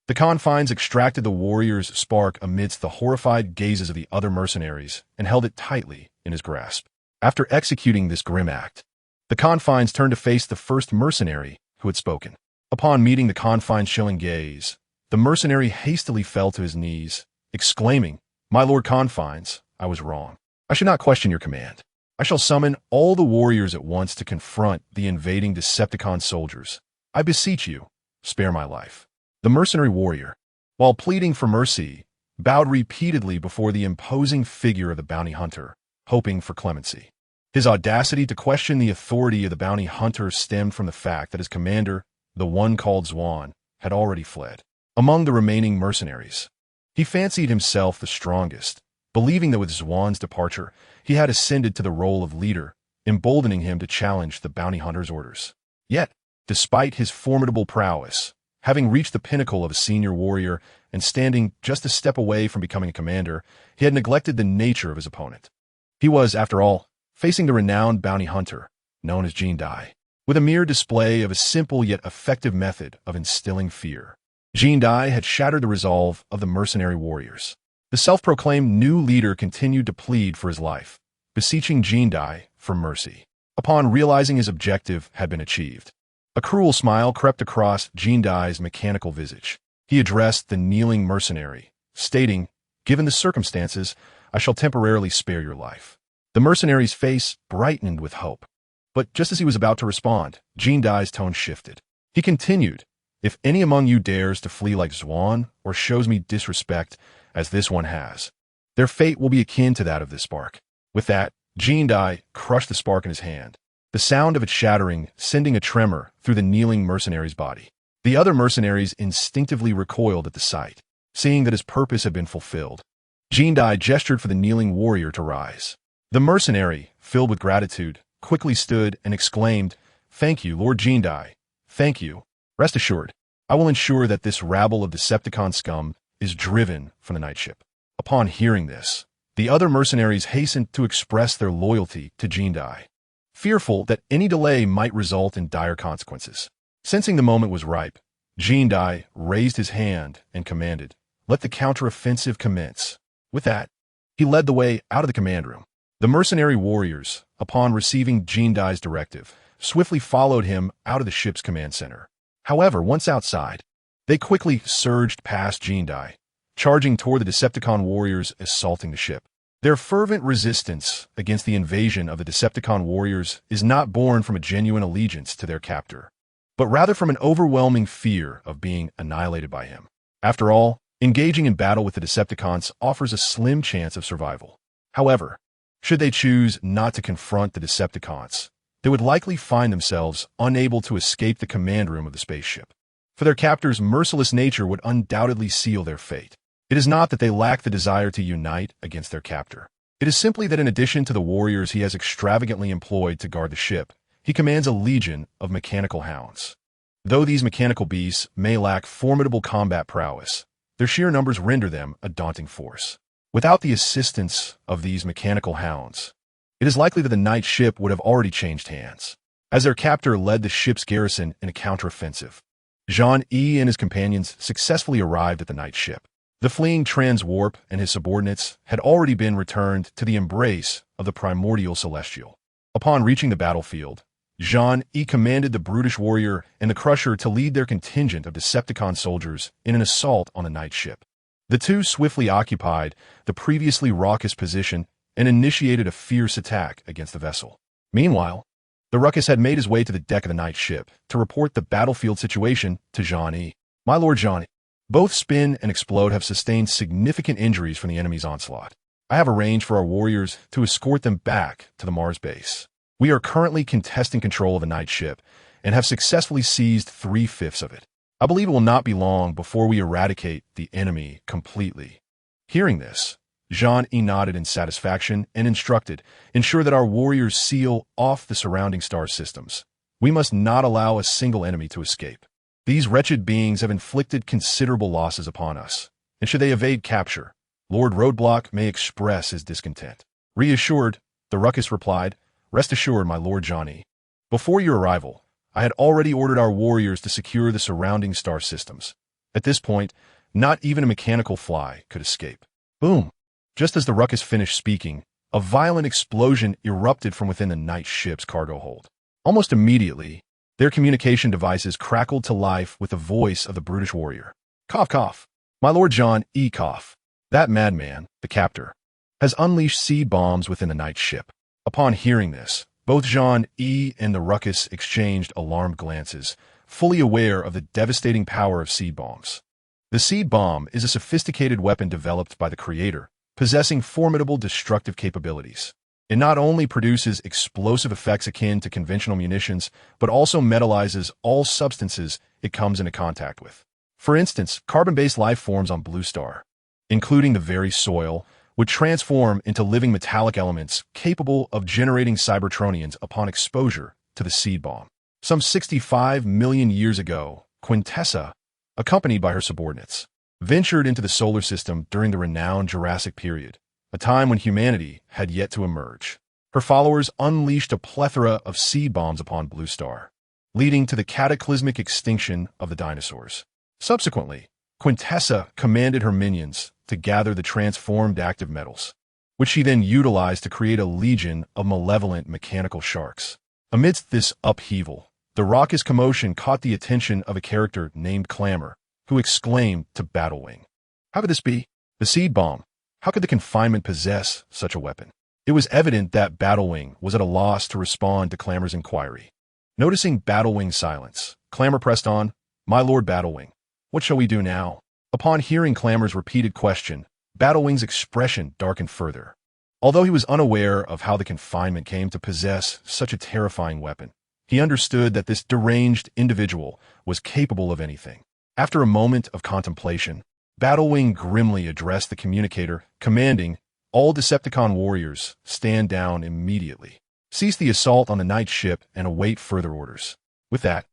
the Confines extracted the warrior's spark amidst the horrified gazes of the other mercenaries and held it tightly in his grasp. After executing this grim act, the Confines turned to face the first mercenary who had spoken. Upon meeting the Confines' chilling gaze, the mercenary hastily fell to his knees, exclaiming, "My lord Confines, I was wrong. I should not question your command. I shall summon all the warriors at once to confront the invading Decepticon soldiers. I beseech you, spare my life." The mercenary warrior, while pleading for mercy, bowed repeatedly before the imposing figure of the bounty hunter, hoping for clemency. His audacity to question the authority of the bounty hunter stemmed from the fact that his commander, the one called Zwan, had already fled. Among the remaining mercenaries, he fancied himself the strongest, believing that with Zwan's departure, he had ascended to the role of leader, emboldening him to challenge the bounty hunter's orders. Yet, despite his formidable prowess, having reached the pinnacle of a senior warrior and standing just a step away from becoming a commander, he had neglected the nature of his opponent. He was, after all, facing the renowned bounty hunter, known as Zhang Feng, with a mere display of a simple yet effective method of instilling fear. Zhang Feng had shattered the resolve of the mercenary warriors. The self-proclaimed new leader continued to plead for his life, beseeching Zhang Feng for mercy. Upon realizing his objective had been achieved, a cruel smile crept across Zhang Feng's mechanical visage. He addressed the kneeling mercenary, stating, "Given the circumstances, I shall temporarily spare your life." The mercenary's face brightened with hope. But just as he was about to respond, Zhang Feng's tone shifted. He continued, "If any among you dares to flee like Zwan or shows me disrespect, as this one has, their fate will be akin to that of this spark." With that, Zhang Feng crushed the spark in his hand, the sound of it shattering sending a tremor through the kneeling mercenary's body. The other mercenaries instinctively recoiled at the sight, seeing that his purpose had been fulfilled. Zhang Feng gestured for the kneeling warrior to rise. The mercenary, filled with gratitude, quickly stood and exclaimed, "Thank you, Lord Zhang Feng. Thank you. Rest assured, I will ensure that this rabble of Decepticon scum is driven from the night ship." Upon hearing this, the other mercenaries hastened to express their loyalty to Zhang Feng, fearful that any delay might result in dire consequences. Sensing the moment was ripe, Zhang Feng raised his hand and commanded, "Let the counteroffensive commence." With that, he led the way out of the command room. The mercenary warriors, upon receiving Zhang Feng's directive, swiftly followed him out of the ship's command center. However, once outside, they quickly surged past Zhang Feng, charging toward the Decepticon warriors assaulting the ship. Their fervent resistance against the invasion of the Decepticon warriors is not born from a genuine allegiance to their captor, but rather from an overwhelming fear of being annihilated by him. After all, engaging in battle with the Decepticons offers a slim chance of survival. However, should they choose not to confront the Decepticons, they would likely find themselves unable to escape the command room of the spaceship. For their captor's merciless nature would undoubtedly seal their fate. It is not that they lack the desire to unite against their captor. It is simply that in addition to the warriors he has extravagantly employed to guard the ship, he commands a legion of mechanical hounds. Though these mechanical beasts may lack formidable combat prowess, their sheer numbers render them a daunting force. Without the assistance of these mechanical hounds, it is likely that the night ship would have already changed hands. As their captor led the ship's garrison in a counteroffensive, Zhang and his companions successfully arrived at the night ship. The fleeing Transwarp and his subordinates had already been returned to the embrace of the primordial celestial. Upon reaching the battlefield, Zhang commanded the brutish warrior and the Crusher to lead their contingent of Decepticon soldiers in an assault on the night ship. The two swiftly occupied the previously raucous position and initiated a fierce attack against the vessel. Meanwhile, the Ruckus had made his way to the deck of the night ship to report the battlefield situation to Zhang. My lord Zhang, both Spin and Explode have sustained significant injuries from the enemy's onslaught. I have arranged for our warriors to escort them back to the Mars base. We are currently contesting control of the night ship and have successfully seized 3/5 of it. I believe it will not be long before we eradicate the enemy completely. Hearing this, Zhang nodded in satisfaction and instructed, ensure that our warriors seal off the surrounding star systems. We must not allow a single enemy to escape. These wretched beings have inflicted considerable losses upon us, and should they evade capture, Lord Roadblock may express his discontent. Reassured, the Ruckus replied, "Rest assured, my lord Johnny. Before your arrival, I had already ordered our warriors to secure the surrounding star systems. At this point, not even a mechanical fly could escape." Boom! Just as the Ruckus finished speaking, a violent explosion erupted from within the night ship's cargo hold. Almost immediately, their communication devices crackled to life with the voice of the brutish warrior. "Cough, cough. My lord John cough. That madman, the captor, has unleashed seed bombs within the night ship." Upon hearing this, both John and the Ruckus exchanged alarmed glances, fully aware of the devastating power of seed bombs. The seed bomb is a sophisticated weapon developed by the creator, possessing formidable destructive capabilities. It not only produces explosive effects akin to conventional munitions, but also metallizes all substances it comes into contact with. For instance, carbon-based life forms on Blue Star, including the very soil, would transform into living metallic elements capable of generating Cybertronians upon exposure to the seed bomb. Some 65 million years ago, Quintessa, accompanied by her subordinates, ventured into the solar system during the renowned Jurassic period, a time when humanity had yet to emerge. Her followers unleashed a plethora of seed bombs upon Blue Star, leading to the cataclysmic extinction of the dinosaurs. Subsequently, Quintessa commanded her minions to gather the transformed active metals, which she then utilized to create a legion of malevolent mechanical sharks. Amidst this upheaval, the raucous commotion caught the attention of a character named Clamor, who exclaimed to Battlewing, "How could this be? The seed bomb. How could the confinement possess such a weapon?" It was evident that Battlewing was at a loss to respond to Clamor's inquiry. Noticing Battlewing's silence, Clamor pressed on, "My lord Battlewing, what shall we do now?" Upon hearing Clamor's repeated question, Battlewing's expression darkened further. Although he was unaware of how the confinement came to possess such a terrifying weapon, he understood that this deranged individual was capable of anything. After a moment of contemplation, Battlewing grimly addressed the communicator, commanding, "All Decepticon warriors, stand down immediately. Cease the assault on the night ship and await further orders." With that,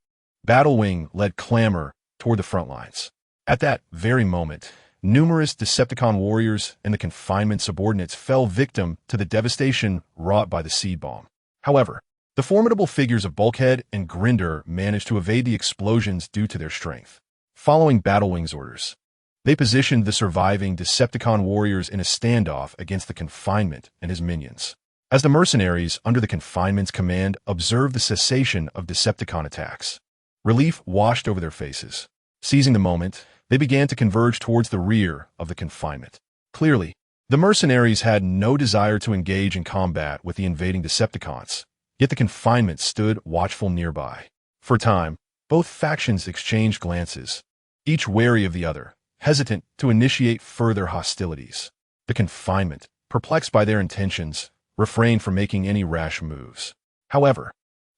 Battlewing led Clamor toward the front lines. At that very moment, numerous Decepticon warriors and the confinement subordinates fell victim to the devastation wrought by the seed bomb. However, the formidable figures of Bulkhead and Grinder managed to evade the explosions due to their strength. Following Battlewing's orders, they positioned the surviving Decepticon warriors in a standoff against the confinement and his minions. As the mercenaries under the confinement's command observed the cessation of Decepticon attacks, relief washed over their faces. Seizing the moment, they began to converge towards the rear of the confinement. Clearly, the mercenaries had no desire to engage in combat with the invading Decepticons, yet the confinement stood watchful nearby. For a time, both factions exchanged glances, each wary of the other, hesitant to initiate further hostilities. The confinement, perplexed by their intentions, refrained from making any rash moves. However,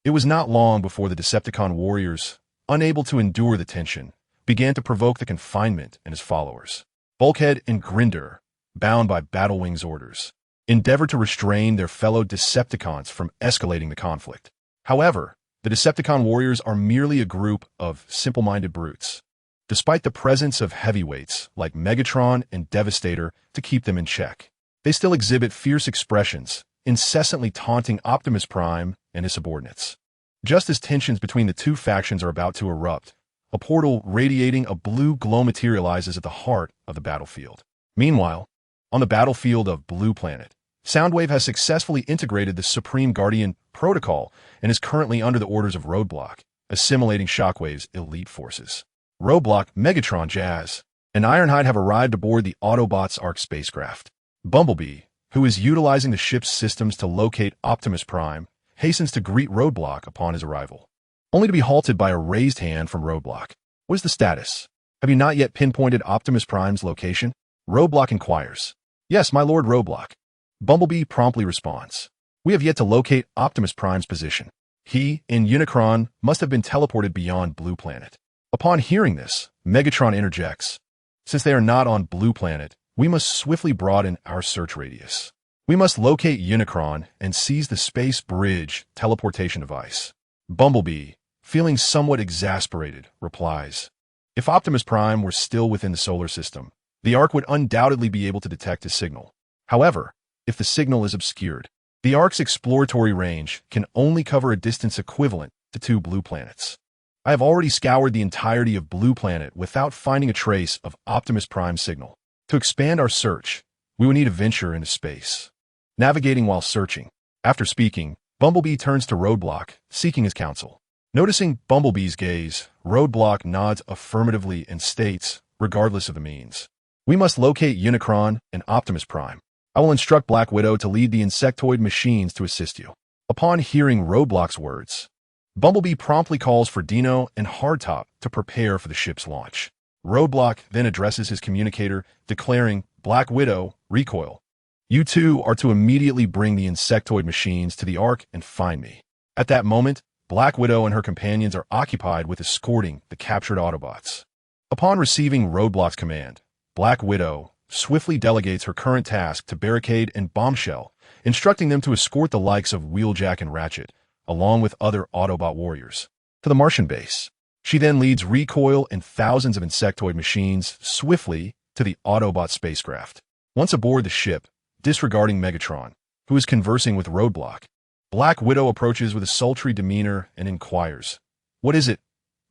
It was not long before the Decepticon warriors, unable to endure the tension, began to provoke the confinement and his followers. Bulkhead and Grinder, bound by Battlewing's orders, endeavored to restrain their fellow Decepticons from escalating the conflict. However, the Decepticon warriors are merely a group of simple-minded brutes, despite the presence of heavyweights like Megatron and Devastator to keep them in check. They still exhibit fierce expressions, incessantly taunting Optimus Prime and his subordinates. Just as tensions between the two factions are about to erupt, a portal radiating a blue glow materializes at the heart of the battlefield. Meanwhile, on the battlefield of Blue Planet, Soundwave has successfully integrated the Supreme Guardian protocol and is currently under the orders of Roadblock, assimilating Shockwave's elite forces. Roadblock, Megatron, Jazz, and Ironhide have arrived aboard the Autobots' Ark spacecraft. Bumblebee, who is utilizing the ship's systems to locate Optimus Prime, hastens to greet Roadblock upon his arrival, only to be halted by a raised hand from Roadblock. What is the status? Have you not yet pinpointed Optimus Prime's location? Roadblock inquires. Yes, my lord Roadblock. Bumblebee promptly responds. We have yet to locate Optimus Prime's position. He and Unicron must have been teleported beyond Blue Planet. Upon hearing this, Megatron interjects. Since they are not on Blue Planet, we must swiftly broaden our search radius. We must locate Unicron and seize the space bridge teleportation device. Bumblebee, feeling somewhat exasperated, replies. If Optimus Prime were still within the solar system, the Ark would undoubtedly be able to detect his signal. However, if the signal is obscured, the Ark's exploratory range can only cover a distance equivalent to 2 blue planets. I have already scoured the entirety of Blue Planet without finding a trace of Optimus Prime's signal. To expand our search, we would need to venture into space. Navigating while searching. After speaking, Bumblebee turns to Roadblock, seeking his counsel. Noticing Bumblebee's gaze, Roadblock nods affirmatively and states, regardless of the means. We must locate Unicron and Optimus Prime. I will instruct Black Widow to lead the insectoid machines to assist you. Upon hearing Roadblock's words, Bumblebee promptly calls for Dino and Hardtop to prepare for the ship's launch. Roadblock then addresses his communicator, declaring, Black Widow, recoil. You two are to immediately bring the insectoid machines to the Ark and find me. At that moment, Black Widow and her companions are occupied with escorting the captured Autobots. Upon receiving Roadblock's command, Black Widow swiftly delegates her current task to Barricade and Bombshell, instructing them to escort the likes of Wheeljack and Ratchet, along with other Autobot warriors, to the Martian base. She then leads Recoil and thousands of insectoid machines swiftly to the Autobot spacecraft. Once aboard the ship, disregarding Megatron, who is conversing with Roadblock, Black Widow approaches with a sultry demeanor and inquires, What is it,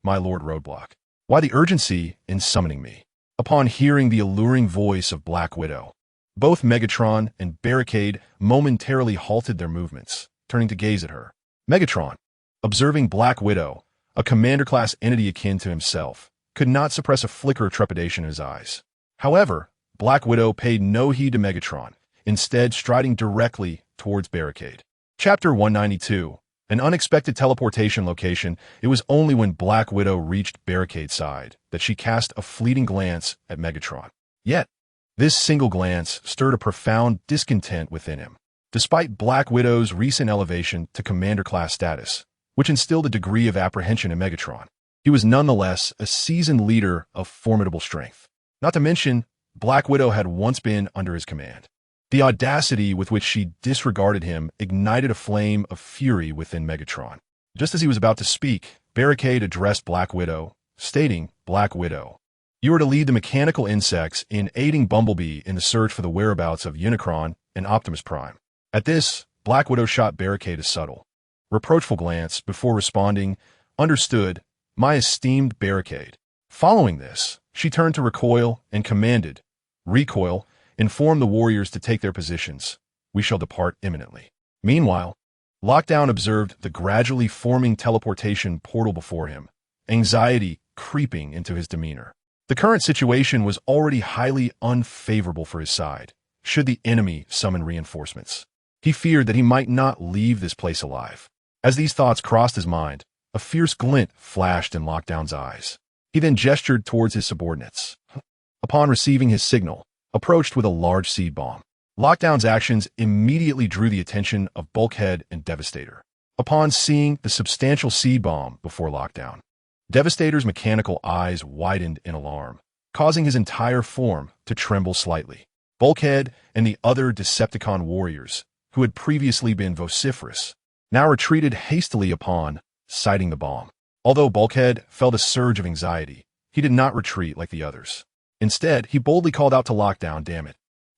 my lord Roadblock? Why the urgency in summoning me? Upon hearing the alluring voice of Black Widow, both Megatron and Barricade momentarily halted their movements, turning to gaze at her. Megatron, observing Black Widow, a commander-class entity akin to himself, could not suppress a flicker of trepidation in his eyes. However, Black Widow paid no heed to Megatron, instead striding directly towards Barricade. Chapter 192. An unexpected teleportation location. It was only when Black Widow reached Barricade's side that she cast a fleeting glance at Megatron. Yet, this single glance stirred a profound discontent within him. Despite Black Widow's recent elevation to commander-class status, which instilled a degree of apprehension in Megatron, he was nonetheless a seasoned leader of formidable strength. Not to mention, Black Widow had once been under his command. The audacity with which she disregarded him ignited a flame of fury within Megatron. Just as he was about to speak, Barricade addressed Black Widow, stating, Black Widow, you are to lead the mechanical insects in aiding Bumblebee in the search for the whereabouts of Unicron and Optimus Prime. At this, Black Widow shot Barricade a subtle, reproachful glance before responding, Understood, my esteemed Barricade. Following this, she turned to Recoil and commanded, Recoil, inform the warriors to take their positions. We shall depart imminently. Meanwhile, Lockdown observed the gradually forming teleportation portal before him, anxiety creeping into his demeanor. The current situation was already highly unfavorable for his side, should the enemy summon reinforcements. He feared that he might not leave this place alive. As these thoughts crossed his mind, a fierce glint flashed in Lockdown's eyes. He then gestured towards his subordinates. Upon receiving his signal, approached with a large seed bomb. Lockdown's actions immediately drew the attention of Bulkhead and Devastator. upon seeing the substantial seed bomb before lockdown. Devastator's mechanical eyes widened in alarm, causing his entire form to tremble slightly. Bulkhead and the other Decepticon warriors, who had previously been vociferous, now retreated hastily upon sighting the bomb. Although Bulkhead felt a surge of anxiety, he did not retreat like the others. Instead, he boldly called out to Lockdown, "Damn it.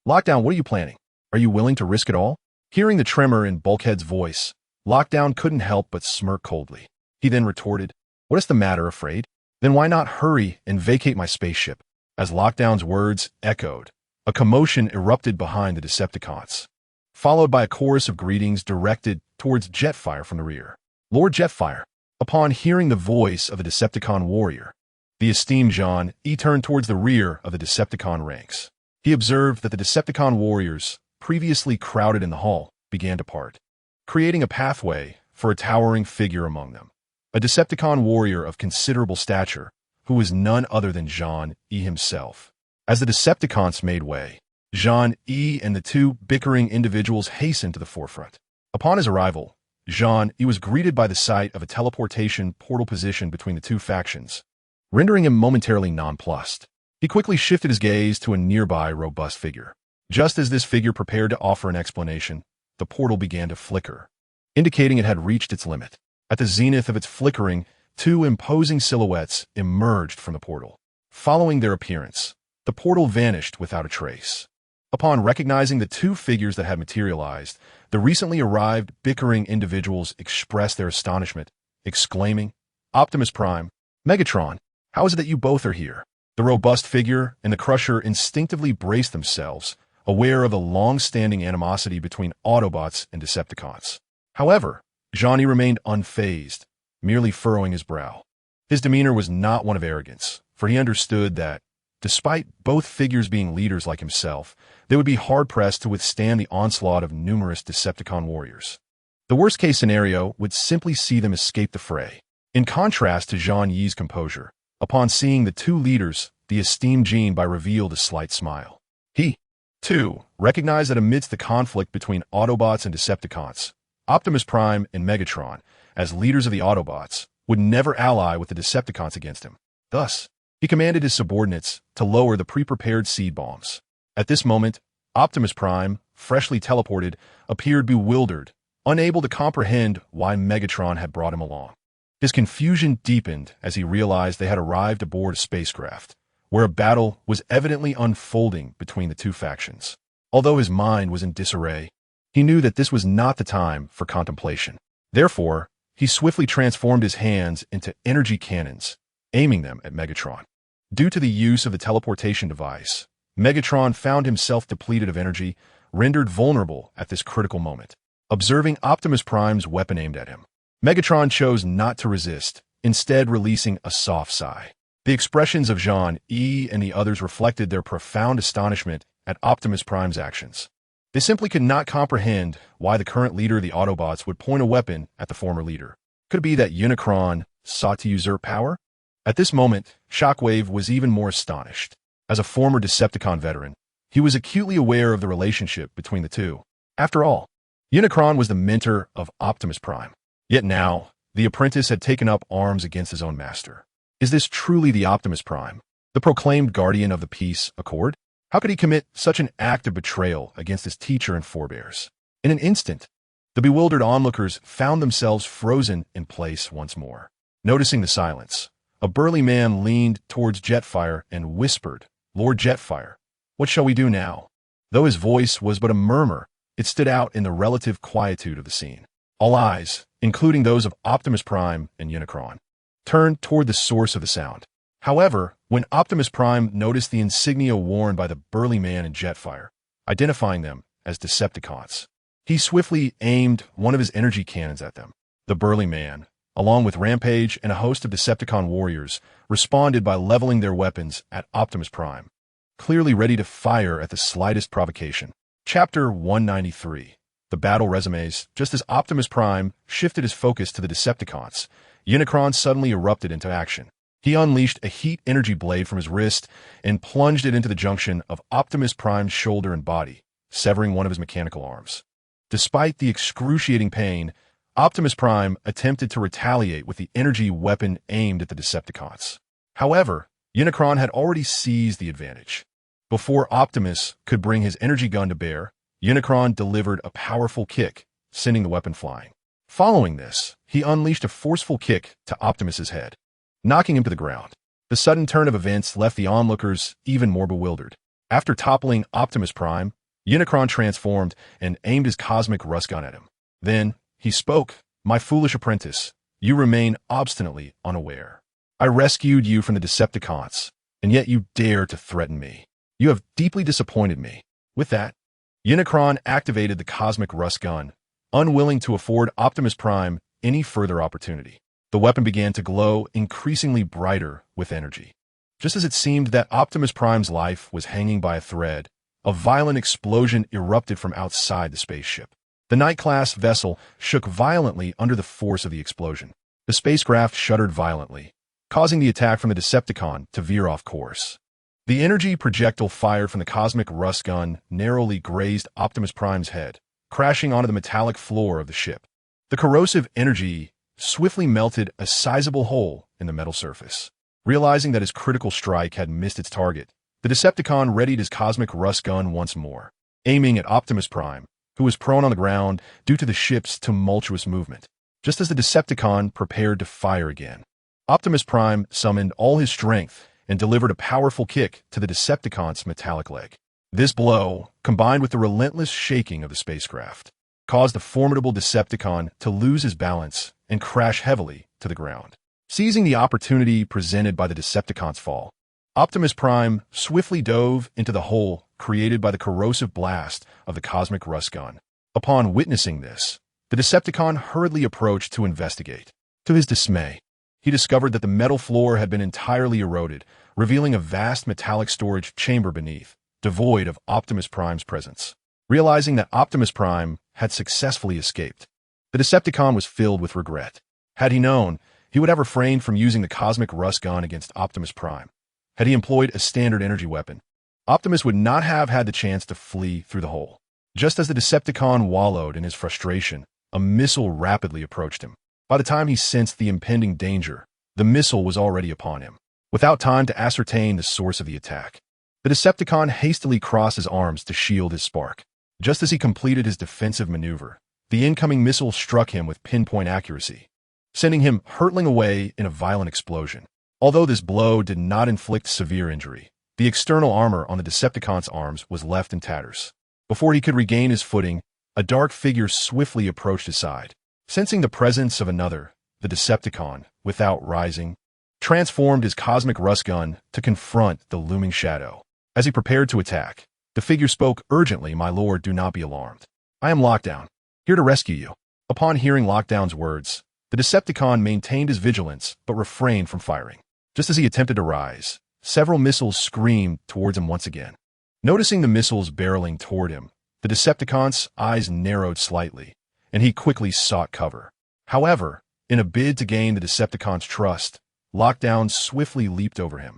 Lockdown, what are you planning? Are you willing to risk it all?" Hearing the tremor in Bulkhead's voice, Lockdown couldn't help but smirk coldly. He then retorted, "What is the matter, afraid? Then why not hurry and vacate my spaceship?" As Lockdown's words echoed, a commotion erupted behind the Decepticons, followed by a chorus of greetings directed towards Jetfire from the rear. Lord Jetfire. Upon hearing the voice of a Decepticon warrior, the esteemed Zhang turned towards the rear of the Decepticon ranks. He observed that the Decepticon warriors, previously crowded in the hall, began to part, creating a pathway for a towering figure among them. A Decepticon warrior of considerable stature, who was none other than Zhang himself. As the Decepticons made way, Zhang and the two bickering individuals hastened to the forefront. Upon his arrival, Zhang was greeted by the sight of a teleportation portal position between the two factions, rendering him momentarily nonplussed. He quickly shifted his gaze to a nearby robust figure. Just as this figure prepared to offer an explanation, the portal began to flicker, indicating it had reached its limit. At the zenith of its flickering, two imposing silhouettes emerged from the portal. Following their appearance, the portal vanished without a trace. Upon recognizing the two figures that had materialized, the recently arrived bickering individuals expressed their astonishment, exclaiming, "Optimus Prime, Megatron, how is it that you both are here?" The robust figure and the Crusher instinctively braced themselves, aware of the long-standing animosity between Autobots and Decepticons. However, Johnny remained unfazed, merely furrowing his brow. His demeanor was not one of arrogance, for he understood that, despite both figures being leaders like himself, they would be hard-pressed to withstand the onslaught of numerous Decepticon warriors. The worst-case scenario would simply see them escape the fray. In contrast to Zhang Yi's composure, upon seeing the two leaders, the esteemed Jean revealed a slight smile. He, too, recognized that amidst the conflict between Autobots and Decepticons, Optimus Prime and Megatron, as leaders of the Autobots, would never ally with the Decepticons against him. Thus, he commanded his subordinates to lower the pre-prepared seed bombs. At this moment, Optimus Prime, freshly teleported, appeared bewildered, unable to comprehend why Megatron had brought him along. His confusion deepened as he realized they had arrived aboard a spacecraft, where a battle was evidently unfolding between the two factions. Although his mind was in disarray, he knew that this was not the time for contemplation. Therefore, he swiftly transformed his hands into energy cannons, aiming them at Megatron. Due to the use of the teleportation device, Megatron found himself depleted of energy, rendered vulnerable at this critical moment. Observing Optimus Prime's weapon aimed at him, Megatron chose not to resist, instead releasing a soft sigh. The expressions of Zhang and the others reflected their profound astonishment at Optimus Prime's actions. They simply could not comprehend why the current leader of the Autobots would point a weapon at the former leader. Could it be that Unicron sought to usurp power? At this moment, Shockwave was even more astonished. As a former Decepticon veteran, he was acutely aware of the relationship between the two. After all, Unicron was the mentor of Optimus Prime. Yet now, the apprentice had taken up arms against his own master. Is this truly the Optimus Prime, the proclaimed guardian of the peace accord? How could he commit such an act of betrayal against his teacher and forebears? In an instant, the bewildered onlookers found themselves frozen in place once more. Noticing the silence, a burly man leaned towards Jetfire and whispered, "Lord Jetfire, what shall we do now?" Though his voice was but a murmur, it stood out in the relative quietude of the scene. All eyes, including those of Optimus Prime and Unicron, turned toward the source of the sound. However, when Optimus Prime noticed the insignia worn by the burly man in Jetfire, identifying them as Decepticons, he swiftly aimed one of his energy cannons at them. The burly man, along with Rampage and a host of Decepticon warriors, responded by leveling their weapons at Optimus Prime, clearly ready to fire at the slightest provocation. Chapter 193. The Battle Resumes. Just as Optimus Prime shifted his focus to the Decepticons, Unicron suddenly erupted into action. He unleashed a heat energy blade from his wrist and plunged it into the junction of Optimus Prime's shoulder and body, severing one of his mechanical arms. Despite the excruciating pain, Optimus Prime attempted to retaliate with the energy weapon aimed at the Decepticons. However, Unicron had already seized the advantage. Before Optimus could bring his energy gun to bear, Unicron delivered a powerful kick, sending the weapon flying. Following this, he unleashed a forceful kick to Optimus's head, knocking him to the ground. The sudden turn of events left the onlookers even more bewildered. After toppling Optimus Prime, Unicron transformed and aimed his cosmic rust gun at him. Then, he spoke, "My foolish apprentice, you remain obstinately unaware. I rescued you from the Decepticons, and yet you dare to threaten me. You have deeply disappointed me." With that, Unicron activated the cosmic rust gun, unwilling to afford Optimus Prime any further opportunity. The weapon began to glow increasingly brighter with energy. Just as it seemed that Optimus Prime's life was hanging by a thread, a violent explosion erupted from outside the spaceship. The Knight-class vessel shook violently under the force of the explosion. The spacecraft shuddered violently, causing the attack from the Decepticon to veer off course. The energy projectile fired from the cosmic rust gun narrowly grazed Optimus Prime's head, crashing onto the metallic floor of the ship. The corrosive energy swiftly melted a sizable hole in the metal surface. Realizing that his critical strike had missed its target, the Decepticon readied his cosmic rust gun once more, aiming at Optimus Prime, who was prone on the ground due to the ship's tumultuous movement. Just as the Decepticon prepared to fire again, Optimus Prime summoned all his strength and delivered a powerful kick to the Decepticon's metallic leg. This blow, combined with the relentless shaking of the spacecraft, caused the formidable Decepticon to lose his balance and crash heavily to the ground. Seizing the opportunity presented by the Decepticon's fall, Optimus Prime swiftly dove into the hole created by the corrosive blast of the cosmic rust gun. Upon witnessing this, the Decepticon hurriedly approached to investigate. To his dismay, he discovered that the metal floor had been entirely eroded, revealing a vast metallic storage chamber beneath, devoid of Optimus Prime's presence. Realizing that Optimus Prime had successfully escaped, the Decepticon was filled with regret. Had he known, he would have refrained from using the cosmic rust gun against Optimus Prime. Had he employed a standard energy weapon, Optimus would not have had the chance to flee through the hole. Just as the Decepticon wallowed in his frustration, a missile rapidly approached him. By the time he sensed the impending danger, the missile was already upon him. Without time to ascertain the source of the attack, the Decepticon hastily crossed his arms to shield his spark. Just as he completed his defensive maneuver, the incoming missile struck him with pinpoint accuracy, sending him hurtling away in a violent explosion. Although this blow did not inflict severe injury, the external armor on the Decepticon's arms was left in tatters. Before he could regain his footing, a dark figure swiftly approached his side. Sensing the presence of another, the Decepticon, without rising, transformed his cosmic rust gun to confront the looming shadow. As he prepared to attack, the figure spoke urgently, "My lord, do not be alarmed. I am Lockdown, here to rescue you." Upon hearing Lockdown's words, the Decepticon maintained his vigilance but refrained from firing. Just as he attempted to rise, several missiles screamed towards him once again. Noticing the missiles barreling toward him, the Decepticon's eyes narrowed slightly, and he quickly sought cover. However, in a bid to gain the Decepticon's trust, Lockdown swiftly leaped over him.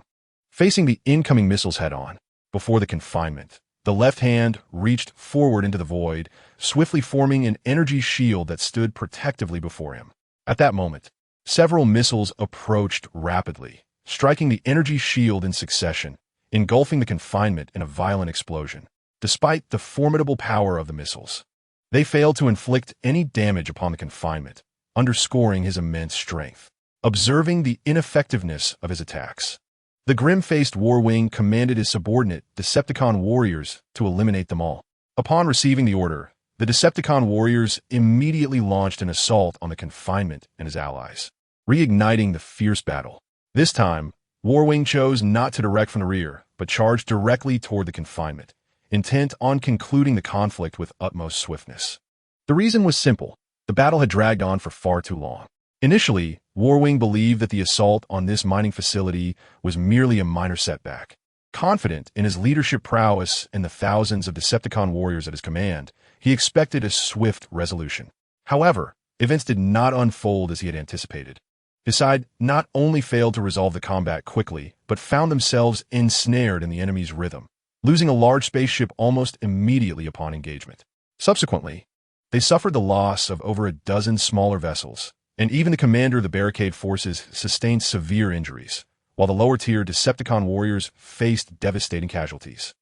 Facing the incoming missiles head-on, before the confinement, the left hand reached forward into the void, swiftly forming an energy shield that stood protectively before him. At that moment, several missiles approached rapidly, striking the energy shield in succession, engulfing the confinement in a violent explosion. Despite the formidable power of the missiles, they failed to inflict any damage upon the confinement, underscoring his immense strength. Observing the ineffectiveness of his attacks, the grim-faced Warwing commanded his subordinate Decepticon warriors to eliminate them all. Upon receiving the order, the Decepticon warriors immediately launched an assault on the confinement and his allies, reigniting the fierce battle. This time, Warwing chose not to direct from the rear, but charged directly toward the confinement, intent on concluding the conflict with utmost swiftness. The reason was simple: the battle had dragged on for far too long. Initially, Warwing believed that the assault on this mining facility was merely a minor setback. Confident in his leadership prowess and the thousands of Decepticon warriors at his command, he expected a swift resolution. However, events did not unfold as he had anticipated. His side not only failed to resolve the combat quickly, but found themselves ensnared in the enemy's rhythm, losing a large spaceship almost immediately upon engagement. Subsequently, They suffered the loss of over a dozen smaller vessels, and even the commander of the Barricade forces sustained severe injuries, while the lower-tier Decepticon warriors faced devastating casualties.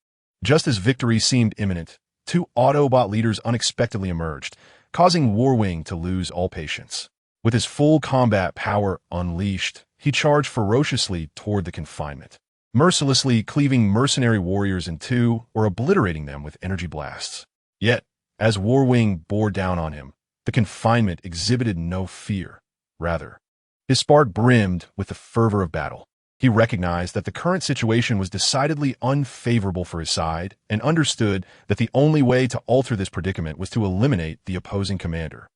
Just as victory seemed imminent, two Autobot leaders unexpectedly emerged, causing Warwing to lose all patience. With his full combat power unleashed, he charged ferociously toward the confinement, mercilessly cleaving mercenary warriors in two or obliterating them with energy blasts. Yet, as Warwing bore down on him, the confinement exhibited no fear. Rather, his spark brimmed with the fervor of battle. He recognized that the current situation was decidedly unfavorable for his side and understood that the only way to alter this predicament was to eliminate the opposing commander,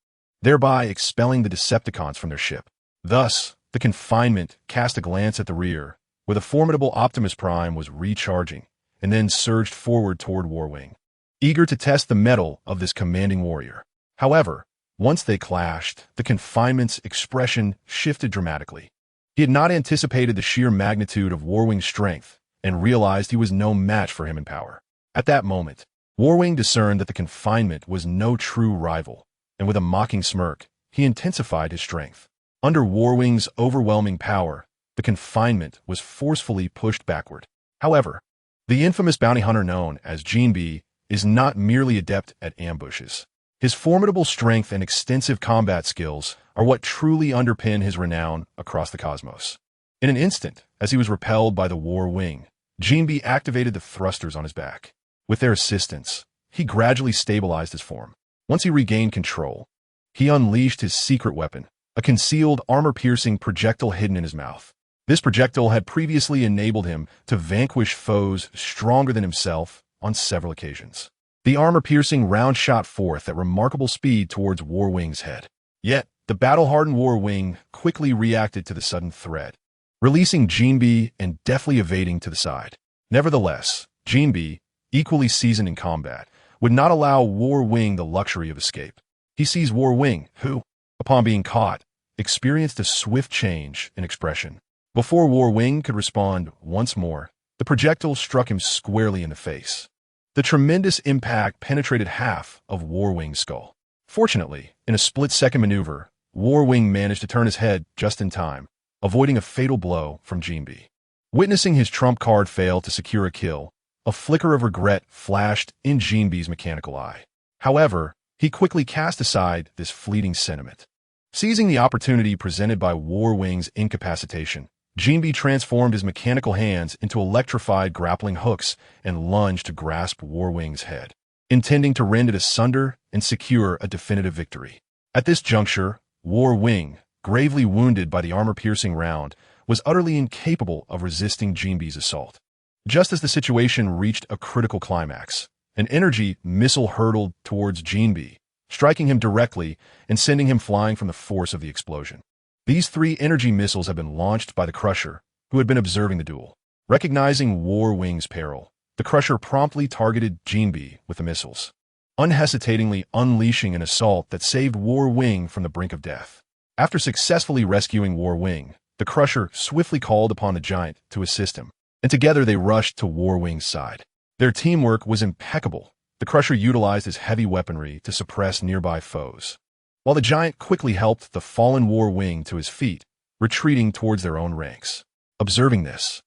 thereby expelling the Decepticons from their ship. Thus, the confinement cast a glance at the rear, where the formidable Optimus Prime was recharging, and then surged forward toward Warwing, eager to test the mettle of this commanding warrior. However, once they clashed, the confinement's expression shifted dramatically. He had not anticipated the sheer magnitude of Warwing's strength and realized he was no match for him in power. At that moment, Warwing discerned that the confinement was no true rival, and with a mocking smirk, he intensified his strength. Under Warwing's overwhelming power, the confinement was forcefully pushed backward. However, the infamous bounty hunter known as Gene B is not merely adept at ambushes. His formidable strength and extensive combat skills are what truly underpin his renown across the cosmos. In an instant, as he was repelled by the War Wing, Gene B activated the thrusters on his back. With their assistance, he gradually stabilized his form. Once he regained control, he unleashed his secret weapon, a concealed armor-piercing projectile hidden in his mouth. This projectile had previously enabled him to vanquish foes stronger than himself on several occasions. The armor-piercing round shot forth at remarkable speed towards Warwing's head. Yet, the battle-hardened Warwing quickly reacted to the sudden threat, releasing Gene B and deftly evading to the side. Nevertheless, Gene B, equally seasoned in combat, would not allow Warwing the luxury of escape. He seized Warwing, who, upon being caught, experienced a swift change in expression. Before Warwing could respond once more, the projectile struck him squarely in the face. The tremendous impact penetrated half of Warwing's skull. Fortunately, in a split-second maneuver, Warwing managed to turn his head just in time, avoiding a fatal blow from Gene B. Witnessing his trump card fail to secure a kill, a flicker of regret flashed in Gene B's mechanical eye. However, he quickly cast aside this fleeting sentiment. Seizing the opportunity presented by Warwing's incapacitation, Gene B transformed his mechanical hands into electrified grappling hooks and lunged to grasp Warwing's head, intending to rend it asunder and secure a definitive victory. At this juncture, Warwing, gravely wounded by the armor-piercing round, was utterly incapable of resisting Gene B's assault. Just as the situation reached a critical climax, an energy missile hurtled towards Gene B, striking him directly and sending him flying from the force of the explosion. These three energy missiles had been launched by the Crusher, who had been observing the duel. Recognizing Warwing's peril, the Crusher promptly targeted Gene B with the missiles, unhesitatingly unleashing an assault that saved Warwing from the brink of death. After successfully rescuing Warwing, the Crusher swiftly called upon the giant to assist him, and together they rushed to Warwing's side. Their teamwork was impeccable. The Crusher utilized his heavy weaponry to suppress nearby foes, while the giant quickly helped the fallen Warwing to his feet, retreating towards their own ranks. Observing this,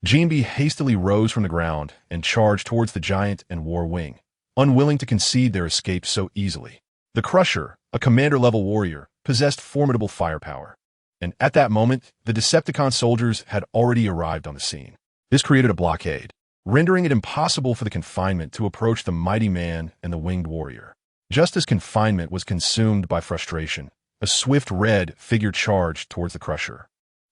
Gene B hastily rose from the ground and charged towards the giant and Warwing, unwilling to concede their escape so easily. The Crusher, a commander-level warrior, possessed formidable firepower, and at that moment, the Decepticon soldiers had already arrived on the scene. This created a blockade, rendering it impossible for the confinement to approach the mighty man and the winged warrior. Just as confinement was consumed by frustration, a swift red figure charged towards the Crusher.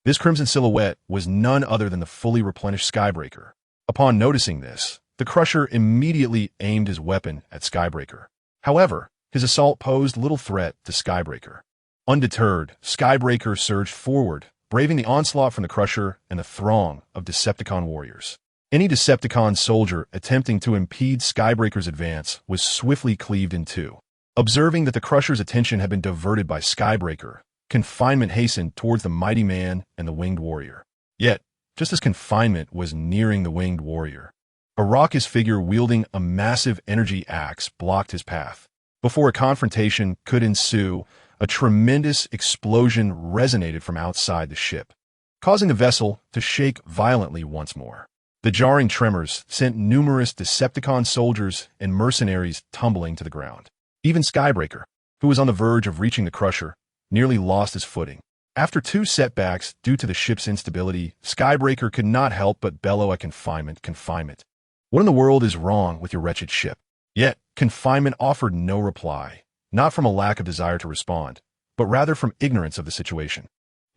This crimson silhouette was none other than the fully replenished Skybreaker. Upon noticing this, the Crusher immediately aimed his weapon at Skybreaker. However, his assault posed little threat to Skybreaker. Undeterred, Skybreaker surged forward, braving the onslaught from the Crusher and the throng of Decepticon warriors. Any Decepticon soldier attempting to impede Skybreaker's advance was swiftly cleaved in two. Observing that the Crusher's attention had been diverted by Skybreaker, confinement hastened towards the mighty man and the winged warrior. Yet, just as confinement was nearing the winged warrior, a raucous figure wielding a massive energy axe blocked his path. Before a confrontation could ensue, a tremendous explosion resonated from outside the ship, causing the vessel to shake violently once more. The jarring tremors sent numerous Decepticon soldiers and mercenaries tumbling to the ground. Even Skybreaker, who was on the verge of reaching the Crusher, nearly lost his footing. After 2 setbacks due to the ship's instability, Skybreaker could not help but bellow at Confinement. Confinement. What in the world is wrong with your wretched ship? Yet, Confinement offered no reply, not from a lack of desire to respond, but rather from ignorance of the situation.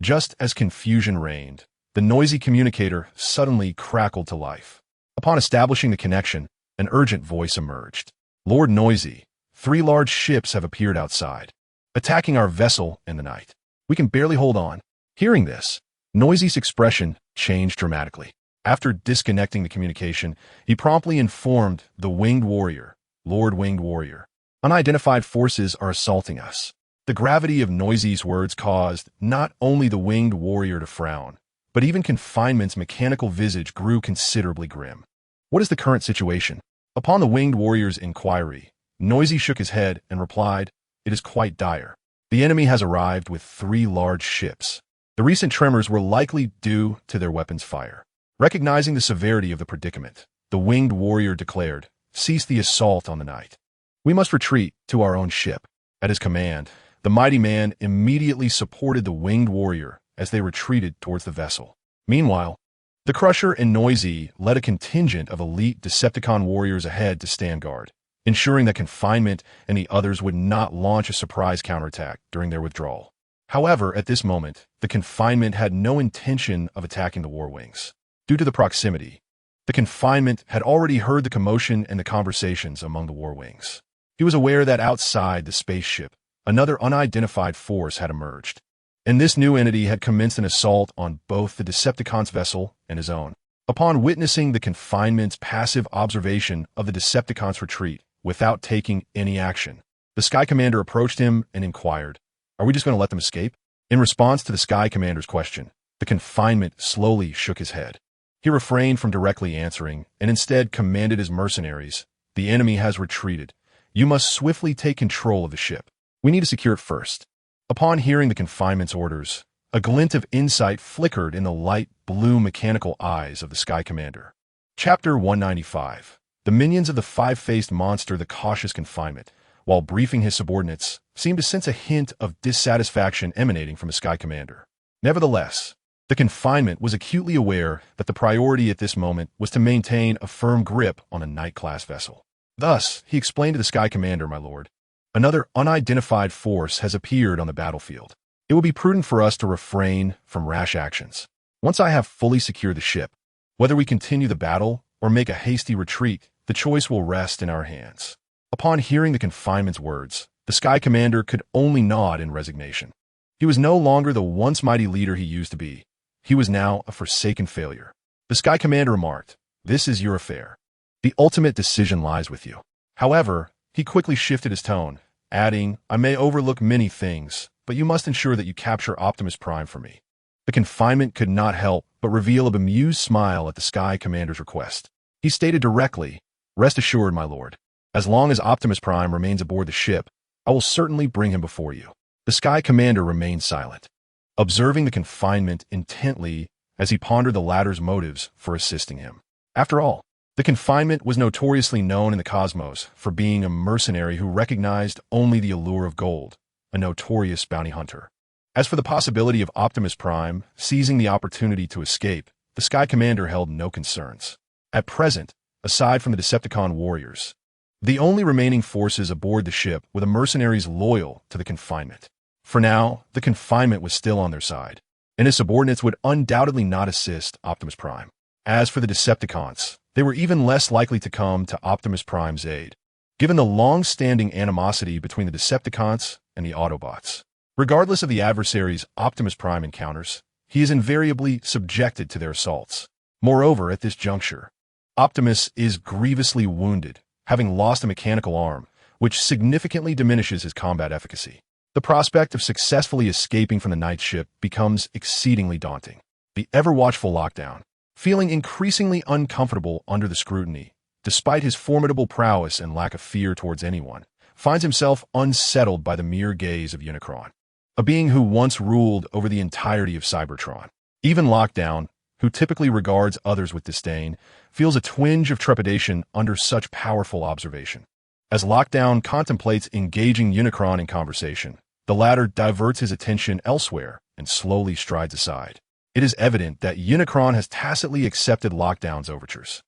Just as confusion reigned, the noisy communicator suddenly crackled to life. Upon establishing the connection, an urgent voice emerged. "Lord Noisy, 3 large ships have appeared outside, attacking our vessel in the night. We can barely hold on." Hearing this, Noisy's expression changed dramatically. After disconnecting the communication, he promptly informed the Winged Warrior, "Lord Winged Warrior, unidentified forces are assaulting us." The gravity of Noisy's words caused not only the Winged Warrior to frown, but even Confinement's mechanical visage grew considerably grim. "What is the current situation?" Upon the Winged Warrior's inquiry, Noisy shook his head and replied, "It is quite dire. The enemy has arrived with 3 large ships. The recent tremors were likely due to their weapons fire." Recognizing the severity of the predicament, the Winged Warrior declared, "Cease the assault on the night. We must retreat to our own ship." At his command, the mighty man immediately supported the Winged Warrior as they retreated towards the vessel. Meanwhile, the Crusher and Noisy led a contingent of elite Decepticon warriors ahead to stand guard, ensuring that Confinement and the others would not launch a surprise counterattack during their withdrawal. However, at this moment, the Confinement had no intention of attacking the War Wings. Due to the proximity, the Confinement had already heard the commotion and the conversations among the War Wings. He was aware that outside the spaceship, another unidentified force had emerged, and this new entity had commenced an assault on both the Decepticon's vessel and his own. Upon witnessing the Confinement's passive observation of the Decepticon's retreat without taking any action, the Sky Commander approached him and inquired, "Are we just going to let them escape?" In response to the Sky Commander's question, the Confinement slowly shook his head. He refrained from directly answering and instead commanded his mercenaries, "The enemy has retreated. You must swiftly take control of the ship. We need to secure it first." Upon hearing the Confinement's orders, a glint of insight flickered in the light blue mechanical eyes of the Sky Commander. Chapter 195. The minions of the 5-faced monster, the cautious Confinement, while briefing his subordinates, seemed to sense a hint of dissatisfaction emanating from the Sky Commander. Nevertheless, the Confinement was acutely aware that the priority at this moment was to maintain a firm grip on a Knight-class vessel. Thus, he explained to the Sky Commander, "My lord, another unidentified force has appeared on the battlefield. It will be prudent for us to refrain from rash actions. Once I have fully secured the ship, whether we continue the battle or make a hasty retreat, the choice will rest in our hands." Upon hearing the Confinement's words, the Sky Commander could only nod in resignation. He was no longer the once mighty leader he used to be. He was now a forsaken failure. The Sky Commander remarked, "This is your affair. The ultimate decision lies with you." However, he quickly shifted his tone, adding, "I may overlook many things, but you must ensure that you capture Optimus Prime for me." The Confinement could not help but reveal a bemused smile at the Sky Commander's request. He stated directly, "Rest assured, my lord, as long as Optimus Prime remains aboard the ship, I will certainly bring him before you." The Sky Commander remained silent, observing the Confinement intently as he pondered the latter's motives for assisting him. After all, the Confinement was notoriously known in the cosmos for being a mercenary who recognized only the allure of gold, a notorious bounty hunter. As for the possibility of Optimus Prime seizing the opportunity to escape, the Sky Commander held no concerns. At present, aside from the Decepticon warriors, the only remaining forces aboard the ship were the mercenaries loyal to the Confinement. For now, the Confinement was still on their side, and his subordinates would undoubtedly not assist Optimus Prime. As for the Decepticons, they were even less likely to come to Optimus Prime's aid, given the long-standing animosity between the Decepticons and the Autobots. Regardless of the adversaries Optimus Prime encounters, he is invariably subjected to their assaults. Moreover, at this juncture, Optimus is grievously wounded, having lost a mechanical arm, which significantly diminishes his combat efficacy. The prospect of successfully escaping from the Night ship becomes exceedingly daunting. The ever-watchful Lockdown, feeling increasingly uncomfortable under the scrutiny, despite his formidable prowess and lack of fear towards anyone, finds himself unsettled by the mere gaze of Unicron, a being who once ruled over the entirety of Cybertron. Even Lockdown, who typically regards others with disdain, feels a twinge of trepidation under such powerful observation. As Lockdown contemplates engaging Unicron in conversation, the latter diverts his attention elsewhere and slowly strides aside. It is evident that Unicron has tacitly accepted Lockdown's overtures.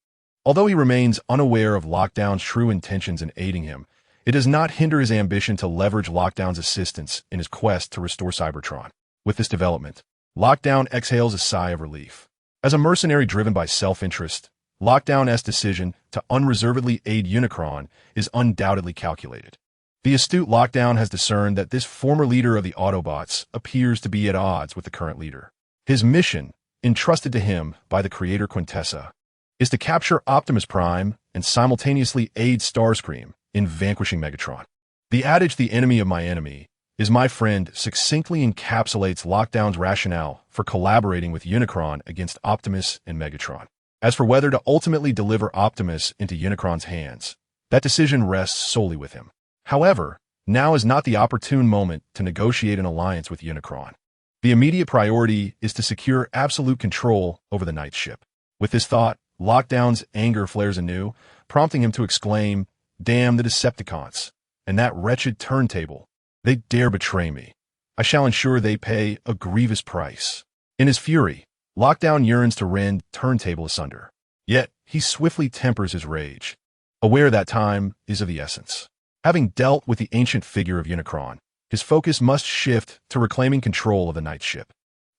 Although he remains unaware of Lockdown's true intentions in aiding him, it does not hinder his ambition to leverage Lockdown's assistance in his quest to restore Cybertron. With this development, Lockdown exhales a sigh of relief. As a mercenary driven by self-interest, Lockdown's decision to unreservedly aid Unicron is undoubtedly calculated. The astute Lockdown has discerned that this former leader of the Autobots appears to be at odds with the current leader. His mission, entrusted to him by the creator Quintessa, is to capture Optimus Prime and simultaneously aid Starscream in vanquishing Megatron. The adage, "the enemy of my enemy is my friend," succinctly encapsulates Lockdown's rationale for collaborating with Unicron against Optimus and Megatron. As for whether to ultimately deliver Optimus into Unicron's hands, that decision rests solely with him. However, now is not the opportune moment to negotiate an alliance with Unicron. The immediate priority is to secure absolute control over the Night ship. With this thought, Lockdown's anger flares anew, prompting him to exclaim, "Damn the Decepticons, and that wretched turntable. They dare betray me. I shall ensure they pay a grievous price." In his fury, Lockdown yearns to rend turntable asunder. Yet, he swiftly tempers his rage, aware that time is of the essence. Having dealt with the ancient figure of Unicron, his focus must shift to reclaiming control of the Night ship.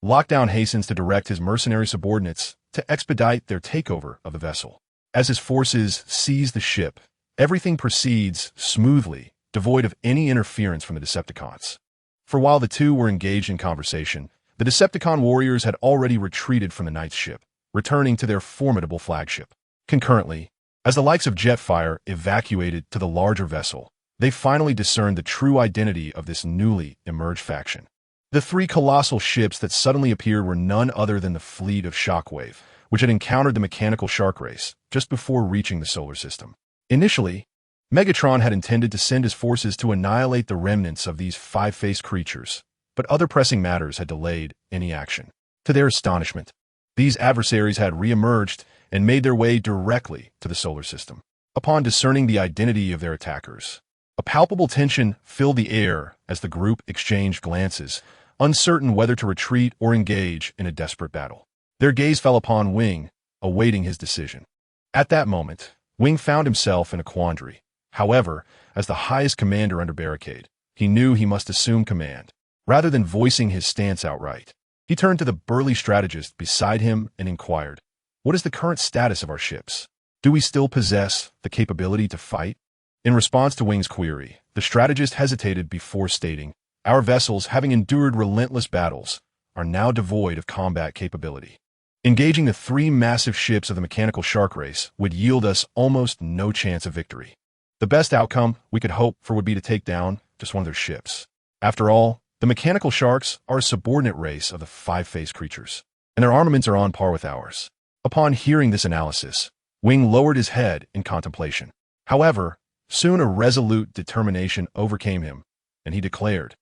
Lockdown hastens to direct his mercenary subordinates to expedite their takeover of the vessel. As his forces seize the ship, everything proceeds smoothly, devoid of any interference from the Decepticons. For while the two were engaged in conversation, the Decepticon warriors had already retreated from the Night ship, returning to their formidable flagship. Concurrently, as the likes of Jetfire evacuated to the larger vessel, they finally discerned the true identity of this newly emerged faction. The three colossal ships that suddenly appeared were none other than the fleet of Shockwave, which had encountered the mechanical shark race just before reaching the solar system. Initially, Megatron had intended to send his forces to annihilate the remnants of these five-faced creatures, but other pressing matters had delayed any action. To their astonishment, these adversaries had re-emerged and made their way directly to the solar system. Upon discerning the identity of their attackers, a palpable tension filled the air as the group exchanged glances, uncertain whether to retreat or engage in a desperate battle. Their gaze fell upon Wing, awaiting his decision. At that moment, Wing found himself in a quandary. However, as the highest commander under Barricade, he knew he must assume command, rather than voicing his stance outright. He turned to the burly strategist beside him and inquired, "What is the current status of our ships? Do we still possess the capability to fight?" In response to Wing's query, the strategist hesitated before stating, "Our vessels, having endured relentless battles, are now devoid of combat capability. Engaging the three massive ships of the mechanical shark race would yield us almost no chance of victory. The best outcome we could hope for would be to take down just one of their ships. After all, the mechanical sharks are a subordinate race of the five-faced creatures, and their armaments are on par with ours." Upon hearing this analysis, Wing lowered his head in contemplation. However, soon a resolute determination overcame him, and he declared,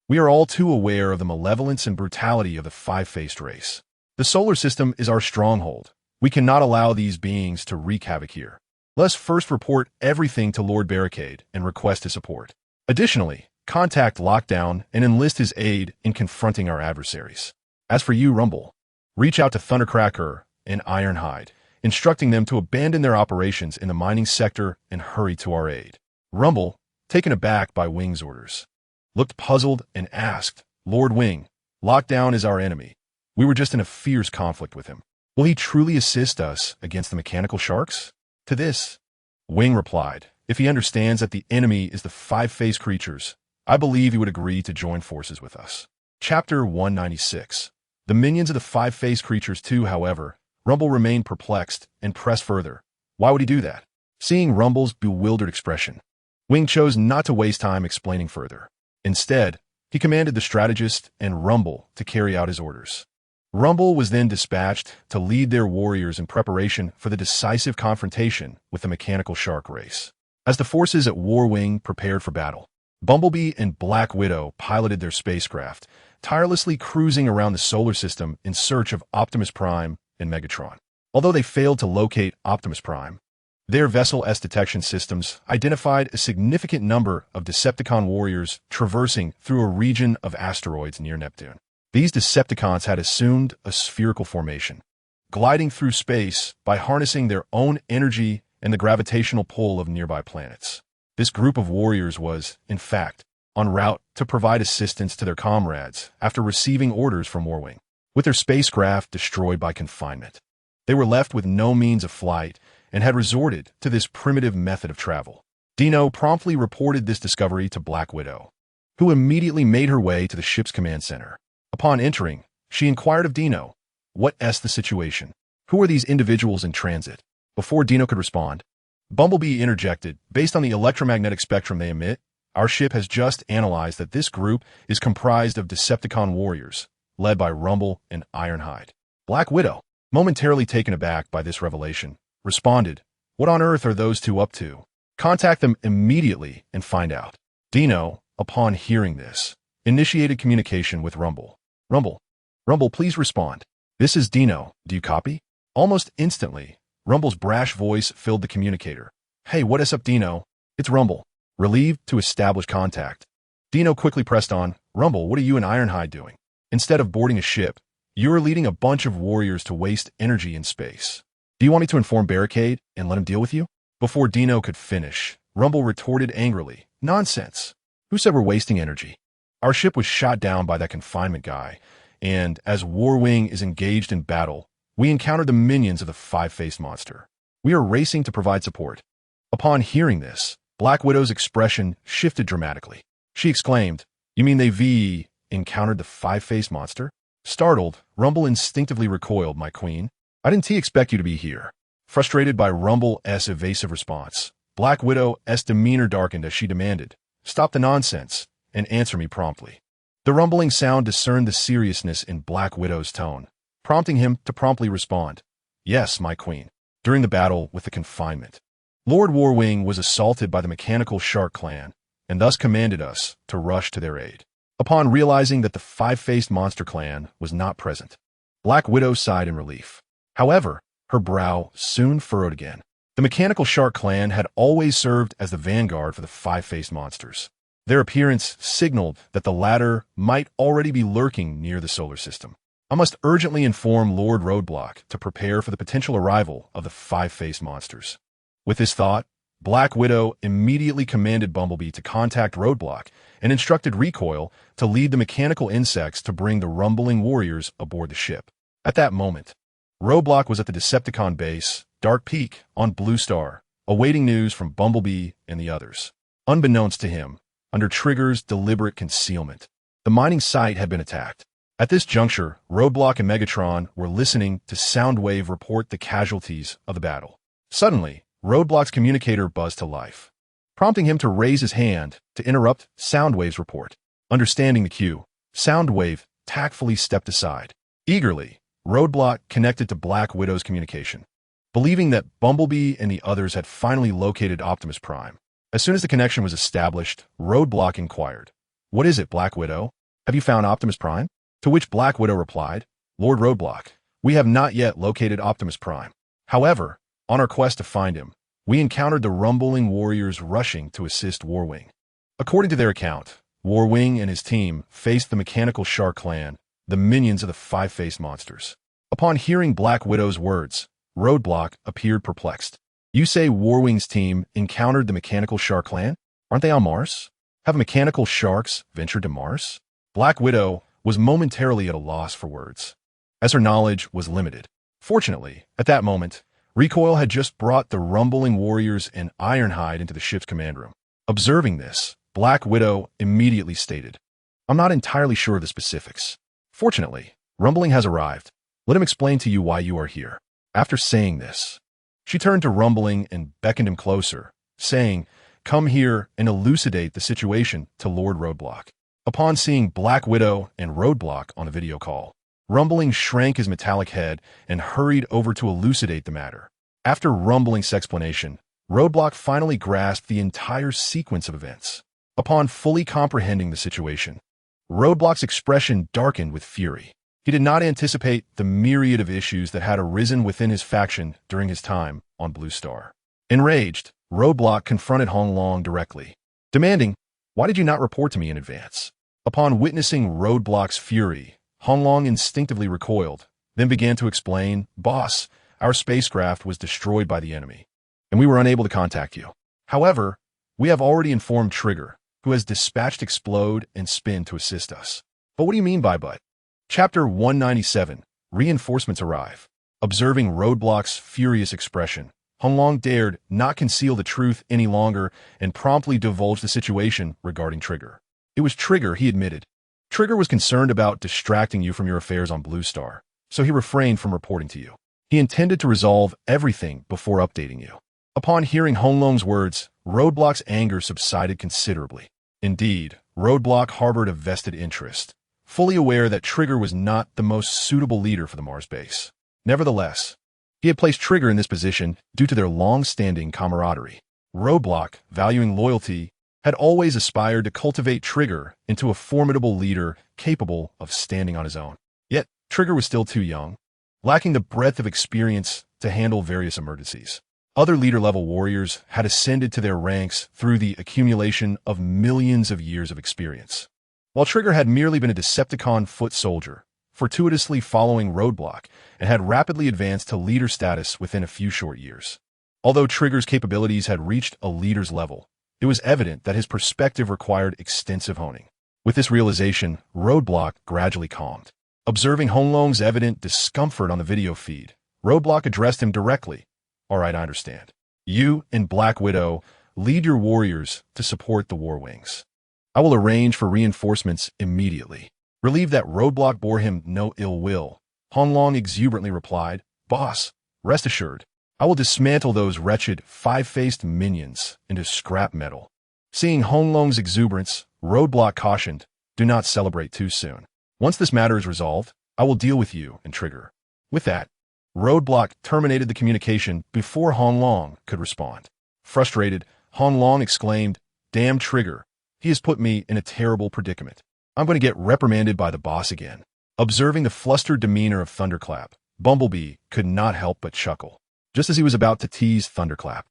"We are all too aware of the malevolence and brutality of the five-faced race. The solar system is our stronghold. We cannot allow these beings to wreak havoc here. Let us first report everything to Lord Barricade and request his support. Additionally, contact Lockdown and enlist his aid in confronting our adversaries. As for you, Rumble, reach out to Thundercracker and Ironhide, instructing them to abandon their operations in the mining sector and hurry to our aid." Rumble, taken aback by Wing's orders, looked puzzled and asked, "Lord Wing, Lockdown is our enemy. We were just in a fierce conflict with him. Will he truly assist us against the mechanical sharks?" To this, Wing replied, "If he understands that the enemy is the five-faced creatures, I believe he would agree to join forces with us." Chapter 196. The minions of the five-faced creatures too, however, Rumble remained perplexed and pressed further. Why would he do that? Seeing Rumble's bewildered expression, Wing chose not to waste time explaining further. Instead, he commanded the strategist and Rumble to carry out his orders. Rumble was then dispatched to lead their warriors in preparation for the decisive confrontation with the mechanical shark race. As the forces at War Wing prepared for battle, Bumblebee and Black Widow piloted their spacecraft, tirelessly cruising around the solar system in search of Optimus Prime and Megatron. Although they failed to locate Optimus Prime, their Vessel S detection systems identified a significant number of Decepticon warriors traversing through a region of asteroids near Neptune. These Decepticons had assumed a spherical formation, gliding through space by harnessing their own energy and the gravitational pull of nearby planets. This group of warriors was, in fact, en route to provide assistance to their comrades after receiving orders from Warwing. With their spacecraft destroyed by confinement, they were left with no means of flight and had resorted to this primitive method of travel. Dino promptly reported this discovery to Black Widow, who immediately made her way to the ship's command center. Upon entering, she inquired of Dino, "What's the situation? Who are these individuals in transit?" Before Dino could respond, Bumblebee interjected, "Based on the electromagnetic spectrum they emit, our ship has just analyzed that this group is comprised of Decepticon warriors, led by Rumble and Ironhide." Black Widow, momentarily taken aback by this revelation, responded, "What on earth are those two up to? Contact them immediately and find out." Dino, upon hearing this, initiated communication with Rumble. Rumble, please respond. This is Dino. Do you copy?" Almost instantly, Rumble's brash voice filled the communicator. "Hey, what is up, Dino? It's Rumble." Relieved to establish contact, Dino quickly pressed on, "Rumble, what are you and Ironhide doing? Instead of boarding a ship, you are leading a bunch of warriors to waste energy in space. Do you want me to inform Barricade and let him deal with you?" Before Dino could finish, Rumble retorted angrily, "Nonsense. Who said we're wasting energy? Our ship was shot down by that confinement guy, and as Warwing is engaged in battle, we encountered the minions of the five-faced monster. We are racing to provide support." Upon hearing this, Black Widow's expression shifted dramatically. She exclaimed, "You mean they encountered the five-faced monster?" Startled, Rumble instinctively recoiled, "My queen, I didn't expect you to be here." Frustrated by Rumble's evasive response, Black Widow's demeanor darkened as she demanded, "Stop the nonsense and answer me promptly." The rumbling sound discerned the seriousness in Black Widow's tone, prompting him to promptly respond, "Yes, my queen. During the battle with the confinement, Lord Warwing was assaulted by the Mechanical Shark clan and thus commanded us to rush to their aid. Upon realizing that the five-faced monster clan was not present, Black Widow sighed in relief. However, her brow soon furrowed again. The Mechanical Shark clan had always served as the vanguard for the five-faced monsters. Their appearance signaled that the latter might already be lurking near the solar system. "I must urgently inform Lord Roadblock to prepare for the potential arrival of the five-faced monsters." With this thought, Black Widow immediately commanded Bumblebee to contact Roadblock and instructed Recoil to lead the mechanical insects to bring the rumbling warriors aboard the ship. At that moment, Roadblock was at the Decepticon base, Dark Peak, on Blue Star, awaiting news from Bumblebee and the others. Unbeknownst to him, under Trigger's deliberate concealment, the mining site had been attacked. At this juncture, Roadblock and Megatron were listening to Soundwave report the casualties of the battle. Suddenly, Roadblock's communicator buzzed to life, prompting him to raise his hand to interrupt Soundwave's report. Understanding the cue, Soundwave tactfully stepped aside. Eagerly, Roadblock connected to Black Widow's communication, believing that Bumblebee and the others had finally located Optimus Prime. As soon as the connection was established, Roadblock inquired, "What is it, Black Widow? Have you found Optimus Prime?" To which Black Widow replied, "Lord Roadblock, we have not yet located Optimus Prime. However, on our quest to find him, we encountered the rumbling warriors rushing to assist Warwing." According to their account, Warwing and his team faced the Mechanical Shark clan, the minions of the five-faced monsters. Upon hearing Black Widow's words, Roadblock appeared perplexed. "You say Warwing's team encountered the Mechanical Shark clan? Aren't they on Mars? Have mechanical sharks ventured to Mars?" Black Widow was momentarily at a loss for words, as her knowledge was limited. Fortunately, at that moment, Recoil had just brought the rumbling warriors and Ironhide into the ship's command room. Observing this, Black Widow immediately stated, "I'm not entirely sure of the specifics. Fortunately, Rumbling has arrived. Let him explain to you why you are here." After saying this, she turned to Rumbling and beckoned him closer, saying, "Come here and elucidate the situation to Lord Roadblock." Upon seeing Black Widow and Roadblock on a video call, Rumbling shrank his metallic head and hurried over to elucidate the matter. After Rumbling's explanation, Roadblock finally grasped the entire sequence of events. Upon fully comprehending the situation, Roadblock's expression darkened with fury. He did not anticipate the myriad of issues that had arisen within his faction during his time on Blue Star. Enraged, Roadblock confronted Honglong directly, demanding, "Why did you not report to me in advance?" Upon witnessing Roadblock's fury, Honglong instinctively recoiled, then began to explain, "Boss, our spacecraft was destroyed by the enemy, and we were unable to contact you. However, we have already informed Trigger, who has dispatched Explode and Spin to assist us." "But what do you mean by but?" Chapter 197, Reinforcements Arrive. Observing Roadblock's furious expression, Honglong dared not conceal the truth any longer and promptly divulged the situation regarding Trigger. It was Trigger, he admitted. Trigger was concerned about distracting you from your affairs on Blue Star, so he refrained from reporting to you. He intended to resolve everything before updating you. Upon hearing Honglong's words, Roadblock's anger subsided considerably. Indeed, Roadblock harbored a vested interest, fully aware that Trigger was not the most suitable leader for the Mars base. Nevertheless, he had placed Trigger in this position due to their long-standing camaraderie. Roadblock, valuing loyalty, had always aspired to cultivate Trigger into a formidable leader capable of standing on his own. Yet, Trigger was still too young, lacking the breadth of experience to handle various emergencies. Other leader-level warriors had ascended to their ranks through the accumulation of millions of years of experience, while Trigger had merely been a Decepticon foot soldier, fortuitously following Roadblock, and had rapidly advanced to leader status within a few short years. Although Trigger's capabilities had reached a leader's level, it was evident that his perspective required extensive honing. With this realization, Roadblock gradually calmed. Observing Honglong's evident discomfort on the video feed, Roadblock addressed him directly. "All right, I understand. You and Black Widow lead your warriors to support the War Wings. I will arrange for reinforcements immediately." Relieved that Roadblock bore him no ill will, Honglong exuberantly replied, "Boss, rest assured, I will dismantle those wretched five-faced minions into scrap metal." Seeing Honglong's exuberance, Roadblock cautioned, "Do not celebrate too soon. Once this matter is resolved, I will deal with you and Trigger." With that, Roadblock terminated the communication before Honglong could respond. Frustrated, Honglong exclaimed, "Damn Trigger, he has put me in a terrible predicament. I'm going to get reprimanded by the boss again." Observing the flustered demeanor of Thunderclap, Bumblebee could not help but chuckle. Just as he was about to tease Thunderclap,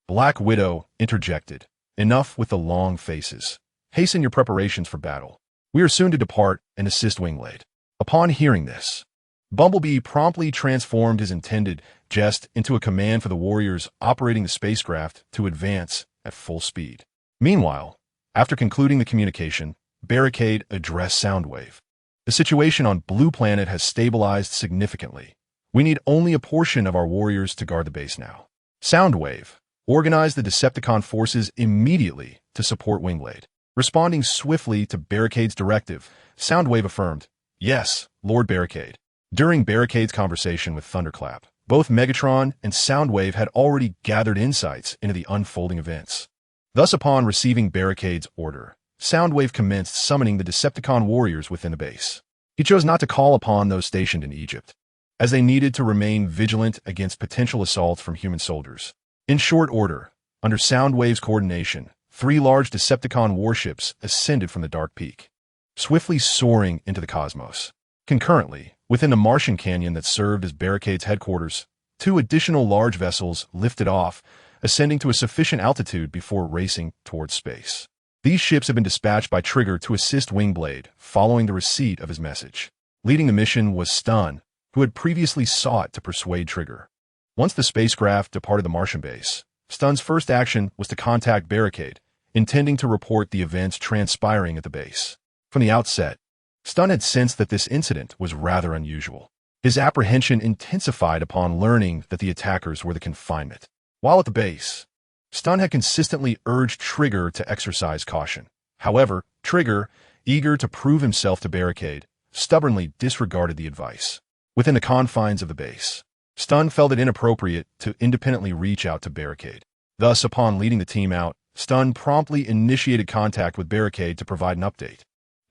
Black Widow interjected, "Enough with the long faces. Hasten your preparations for battle. We are soon to depart and assist Wingblade." Upon hearing this, Bumblebee promptly transformed his intended jest into a command for the warriors operating the spacecraft to advance at full speed. Meanwhile, after concluding the communication, Barricade addressed Soundwave. "The situation on Blue Planet has stabilized significantly. We need only a portion of our warriors to guard the base now." Soundwave organized the Decepticon forces immediately to support Wingblade. Responding swiftly to Barricade's directive, Soundwave affirmed, "Yes, Lord Barricade." During Barricade's conversation with Thunderclap, both Megatron and Soundwave had already gathered insights into the unfolding events. Thus, upon receiving Barricade's order, Soundwave commenced summoning the Decepticon warriors within the base. He chose not to call upon those stationed in Egypt, as they needed to remain vigilant against potential assaults from human soldiers. In short order, under Soundwave's coordination, 3 large Decepticon warships ascended from the Dark Peak, swiftly soaring into the cosmos. Concurrently, within the Martian canyon that served as Barricade's headquarters, 2 additional large vessels lifted off, ascending to a sufficient altitude before racing towards space. These ships had been dispatched by Trigger to assist Wingblade following the receipt of his message. Leading the mission was Stun, who had previously sought to persuade Trigger. Once the spacecraft departed the Martian base, Stun's first action was to contact Barricade, intending to report the events transpiring at the base. From the outset, Stun had sensed that this incident was rather unusual. His apprehension intensified upon learning that the attackers were the confinement. While at the base, Stun had consistently urged Trigger to exercise caution. However, Trigger, eager to prove himself to Barricade, stubbornly disregarded the advice. Within the confines of the base, Stun felt it inappropriate to independently reach out to Barricade. Thus, upon leading the team out, Stun promptly initiated contact with Barricade to provide an update.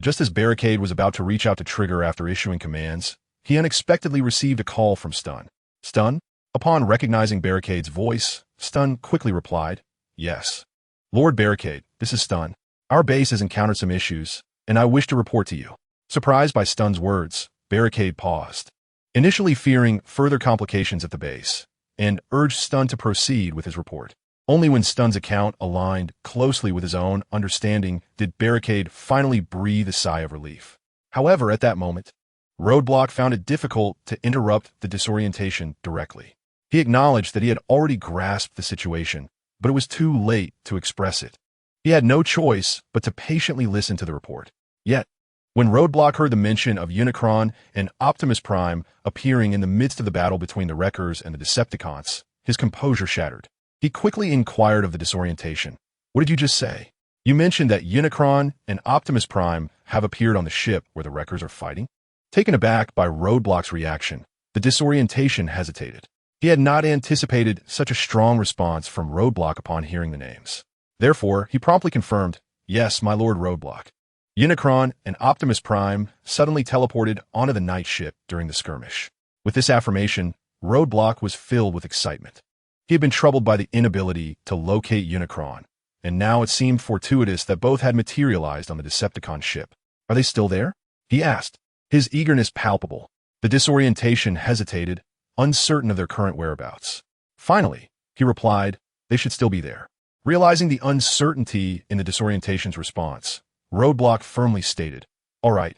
Just as Barricade was about to reach out to Trigger after issuing commands, he unexpectedly received a call from Stun. Stun, upon recognizing Barricade's voice, Stun quickly replied, "Yes. Lord Barricade, this is Stun. Our base has encountered some issues, and I wish to report to you." Surprised by Stun's words, Barricade paused, initially fearing further complications at the base, and urged Stun to proceed with his report. Only when Stun's account aligned closely with his own understanding did Barricade finally breathe a sigh of relief. However, at that moment, Roadblock found it difficult to interrupt the disorientation directly. He acknowledged that he had already grasped the situation, but it was too late to express it. He had no choice but to patiently listen to the report. Yet, when Roadblock heard the mention of Unicron and Optimus Prime appearing in the midst of the battle between the Wreckers and the Decepticons, his composure shattered. He quickly inquired of the disorientation. "What did you just say? You mentioned that Unicron and Optimus Prime have appeared on the ship where the Wreckers are fighting?" Taken aback by Roadblock's reaction, the disorientation hesitated. He had not anticipated such a strong response from Roadblock upon hearing the names. Therefore, he promptly confirmed, "Yes, my Lord Roadblock. Unicron and Optimus Prime suddenly teleported onto the night ship during the skirmish." With this affirmation, Roadblock was filled with excitement. He had been troubled by the inability to locate Unicron, and now it seemed fortuitous that both had materialized on the Decepticon ship. "Are they still there?" he asked, his eagerness palpable. The disorientation hesitated, uncertain of their current whereabouts. Finally, he replied, "They should still be there." Realizing the uncertainty in the disorientation's response, Roadblock firmly stated, "All right,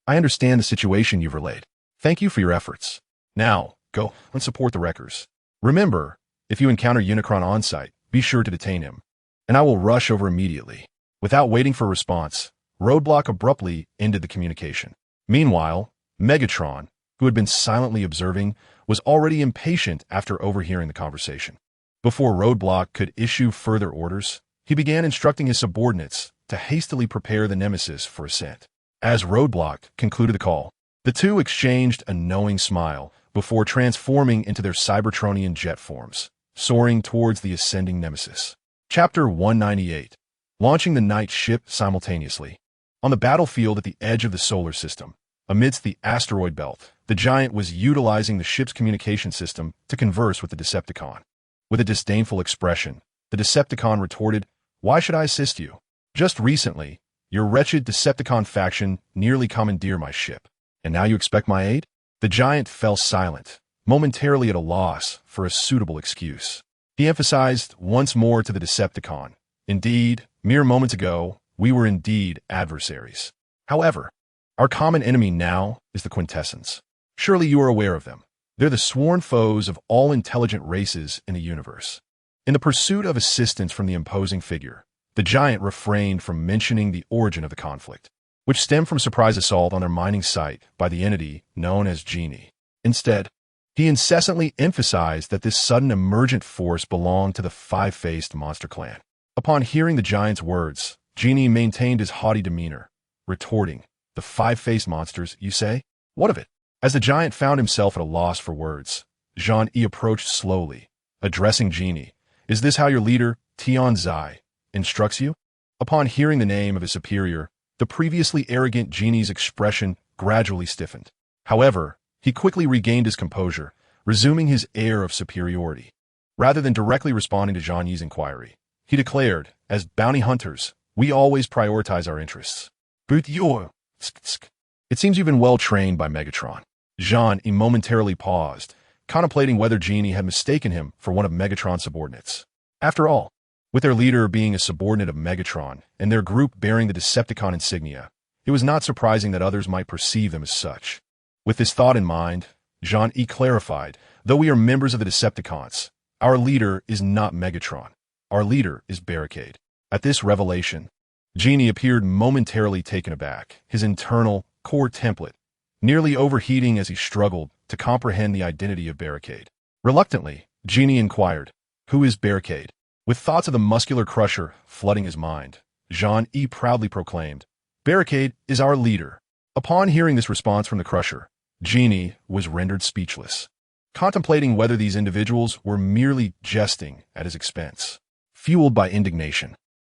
I understand the situation you've relayed. Thank you for your efforts. Now, go and support the Wreckers. Remember, if you encounter Unicron on-site, be sure to detain him, and I will rush over immediately." Without waiting for a response, Roadblock abruptly ended the communication. Meanwhile, Megatron, who had been silently observing, was already impatient after overhearing the conversation. Before Roadblock could issue further orders, he began instructing his subordinates to hastily prepare the Nemesis for ascent. As Roadblock concluded the call, the two exchanged a knowing smile before transforming into their Cybertronian jet forms, soaring towards the ascending Nemesis. Chapter 198. Launching the night ship simultaneously. On the battlefield at the edge of the solar system, amidst the asteroid belt, the giant was utilizing the ship's communication system to converse with the Decepticon. With a disdainful expression, the Decepticon retorted, "Why should I assist you? Just recently, your wretched Decepticon faction nearly commandeered my ship, and now you expect my aid?" The giant fell silent, momentarily at a loss for a suitable excuse. He emphasized once more to the Decepticon, "Indeed, mere moments ago, we were indeed adversaries. However, our common enemy now is the Quintessence. Surely you are aware of them. They're the sworn foes of all intelligent races in the universe." In the pursuit of assistance from the imposing figure, the giant refrained from mentioning the origin of the conflict, which stemmed from surprise assault on their mining site by the entity known as Genie. Instead, he incessantly emphasized that this sudden emergent force belonged to the five-faced monster clan. Upon hearing the giant's words, Genie maintained his haughty demeanor, retorting, "The five-faced monsters, you say? What of it?" As the giant found himself at a loss for words, Zhang approached slowly, addressing Genie. "Is this how your leader, Tian Zai, instructs you?" Upon hearing the name of his superior, the previously arrogant Genie's expression gradually stiffened. However, he quickly regained his composure, resuming his air of superiority. Rather than directly responding to Zhang Yi's inquiry, he declared, "As bounty hunters, we always prioritize our interests. But it seems you've been well trained by Megatron." Zhang momentarily paused, contemplating whether Genie had mistaken him for one of Megatron's subordinates. After all, with their leader being a subordinate of Megatron and their group bearing the Decepticon insignia, it was not surprising that others might perceive them as such. With this thought in mind, Zhang clarified, "Though we are members of the Decepticons, our leader is not Megatron. Our leader is Barricade." At this revelation, Genie appeared momentarily taken aback, his internal core template nearly overheating as he struggled to comprehend the identity of Barricade. Reluctantly, Genie inquired, "Who is Barricade?" With thoughts of the muscular crusher flooding his mind, Zhang proudly proclaimed, "Barricade is our leader." Upon hearing this response from the crusher, Genie was rendered speechless, contemplating whether these individuals were merely jesting at his expense. Fueled by indignation,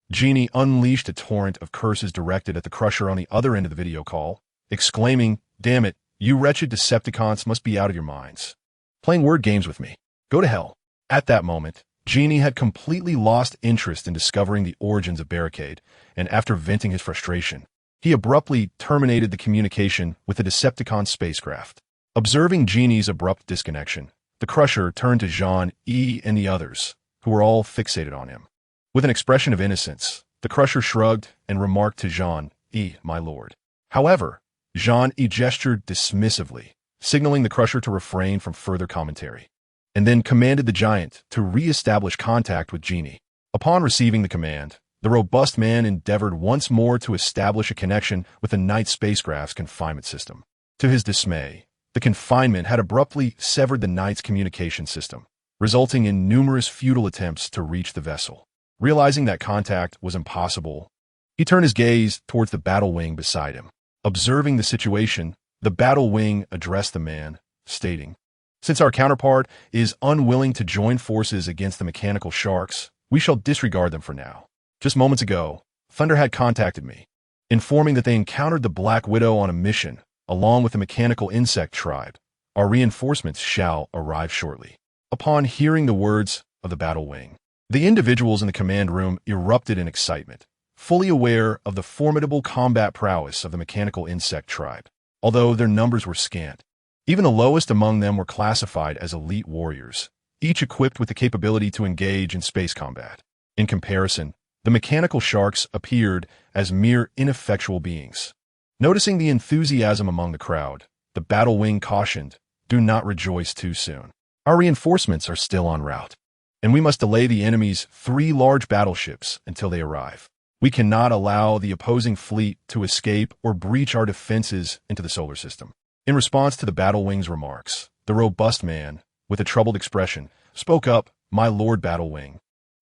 Genie unleashed a torrent of curses directed at the crusher on the other end of the video call, exclaiming, "Damn it, you wretched Decepticons must be out of your minds. Playing word games with me. Go to hell." At that moment, Genie had completely lost interest in discovering the origins of Barricade, and after venting his frustration, he abruptly terminated the communication with the Decepticon spacecraft. Observing Genie's abrupt disconnection, the Crusher turned to Jean E. and the others, who were all fixated on him. With an expression of innocence, the Crusher shrugged and remarked to Jean E., "My lord." However, Jean E. gestured dismissively, signaling the Crusher to refrain from further commentary, and then commanded the giant to re-establish contact with Genie. Upon receiving the command, the robust man endeavored once more to establish a connection with the Knight spacecraft's confinement system. To his dismay, the confinement had abruptly severed the Knight's communication system, resulting in numerous futile attempts to reach the vessel. Realizing that contact was impossible, he turned his gaze towards the battle wing beside him. Observing the situation, the battle wing addressed the man, stating, "Since our counterpart is unwilling to join forces against the mechanical sharks, we shall disregard them for now. Just moments ago, Thunder had contacted me, informing that they encountered the Black Widow on a mission, along with the mechanical insect tribe. Our reinforcements shall arrive shortly." Upon hearing the words of the battle wing, the individuals in the command room erupted in excitement, fully aware of the formidable combat prowess of the mechanical insect tribe. Although their numbers were scant, even the lowest among them were classified as elite warriors, each equipped with the capability to engage in space combat. In comparison, the mechanical sharks appeared as mere ineffectual beings. Noticing the enthusiasm among the crowd, the battle wing cautioned, "Do not rejoice too soon. Our reinforcements are still en route, and we must delay the enemy's 3 large battleships until they arrive. We cannot allow the opposing fleet to escape or breach our defenses into the solar system." In response to the battle wing's remarks, the robust man, with a troubled expression, spoke up, "My lord battle wing,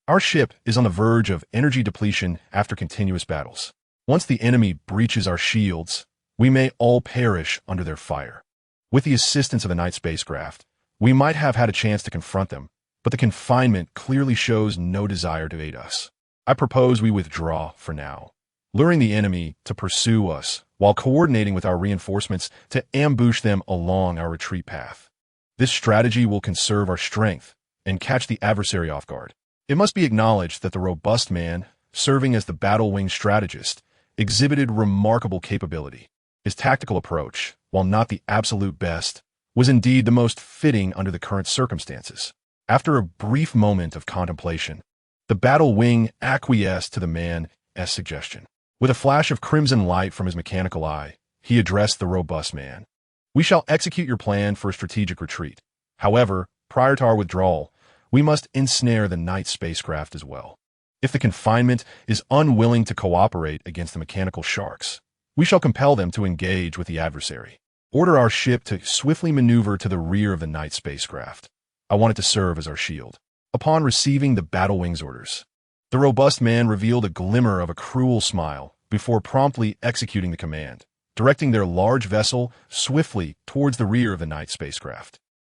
our ship is on the verge of energy depletion after continuous battles. Once the enemy breaches our shields, we may all perish under their fire. With the assistance of the Knight spacecraft, we might have had a chance to confront them, but the confinement clearly shows no desire to aid us. I propose we withdraw for now, luring the enemy to pursue us while coordinating with our reinforcements to ambush them along our retreat path. This strategy will conserve our strength and catch the adversary off guard." It must be acknowledged that the robust man, serving as the battle wing strategist, exhibited remarkable capability. His tactical approach, while not the absolute best, was indeed the most fitting under the current circumstances. After a brief moment of contemplation, the battle wing acquiesced to the man's suggestion. With a flash of crimson light from his mechanical eye, he addressed the robust man. "We shall execute your plan for a strategic retreat. However, prior to our withdrawal, we must ensnare the Knight spacecraft as well. If the confinement is unwilling to cooperate against the mechanical sharks, we shall compel them to engage with the adversary. Order our ship to swiftly maneuver to the rear of the Knight spacecraft. I want it to serve as our shield." Upon receiving the battle wing's orders, the robust man revealed a glimmer of a cruel smile before promptly executing the command, directing their large vessel swiftly towards the rear of the Knight spacecraft.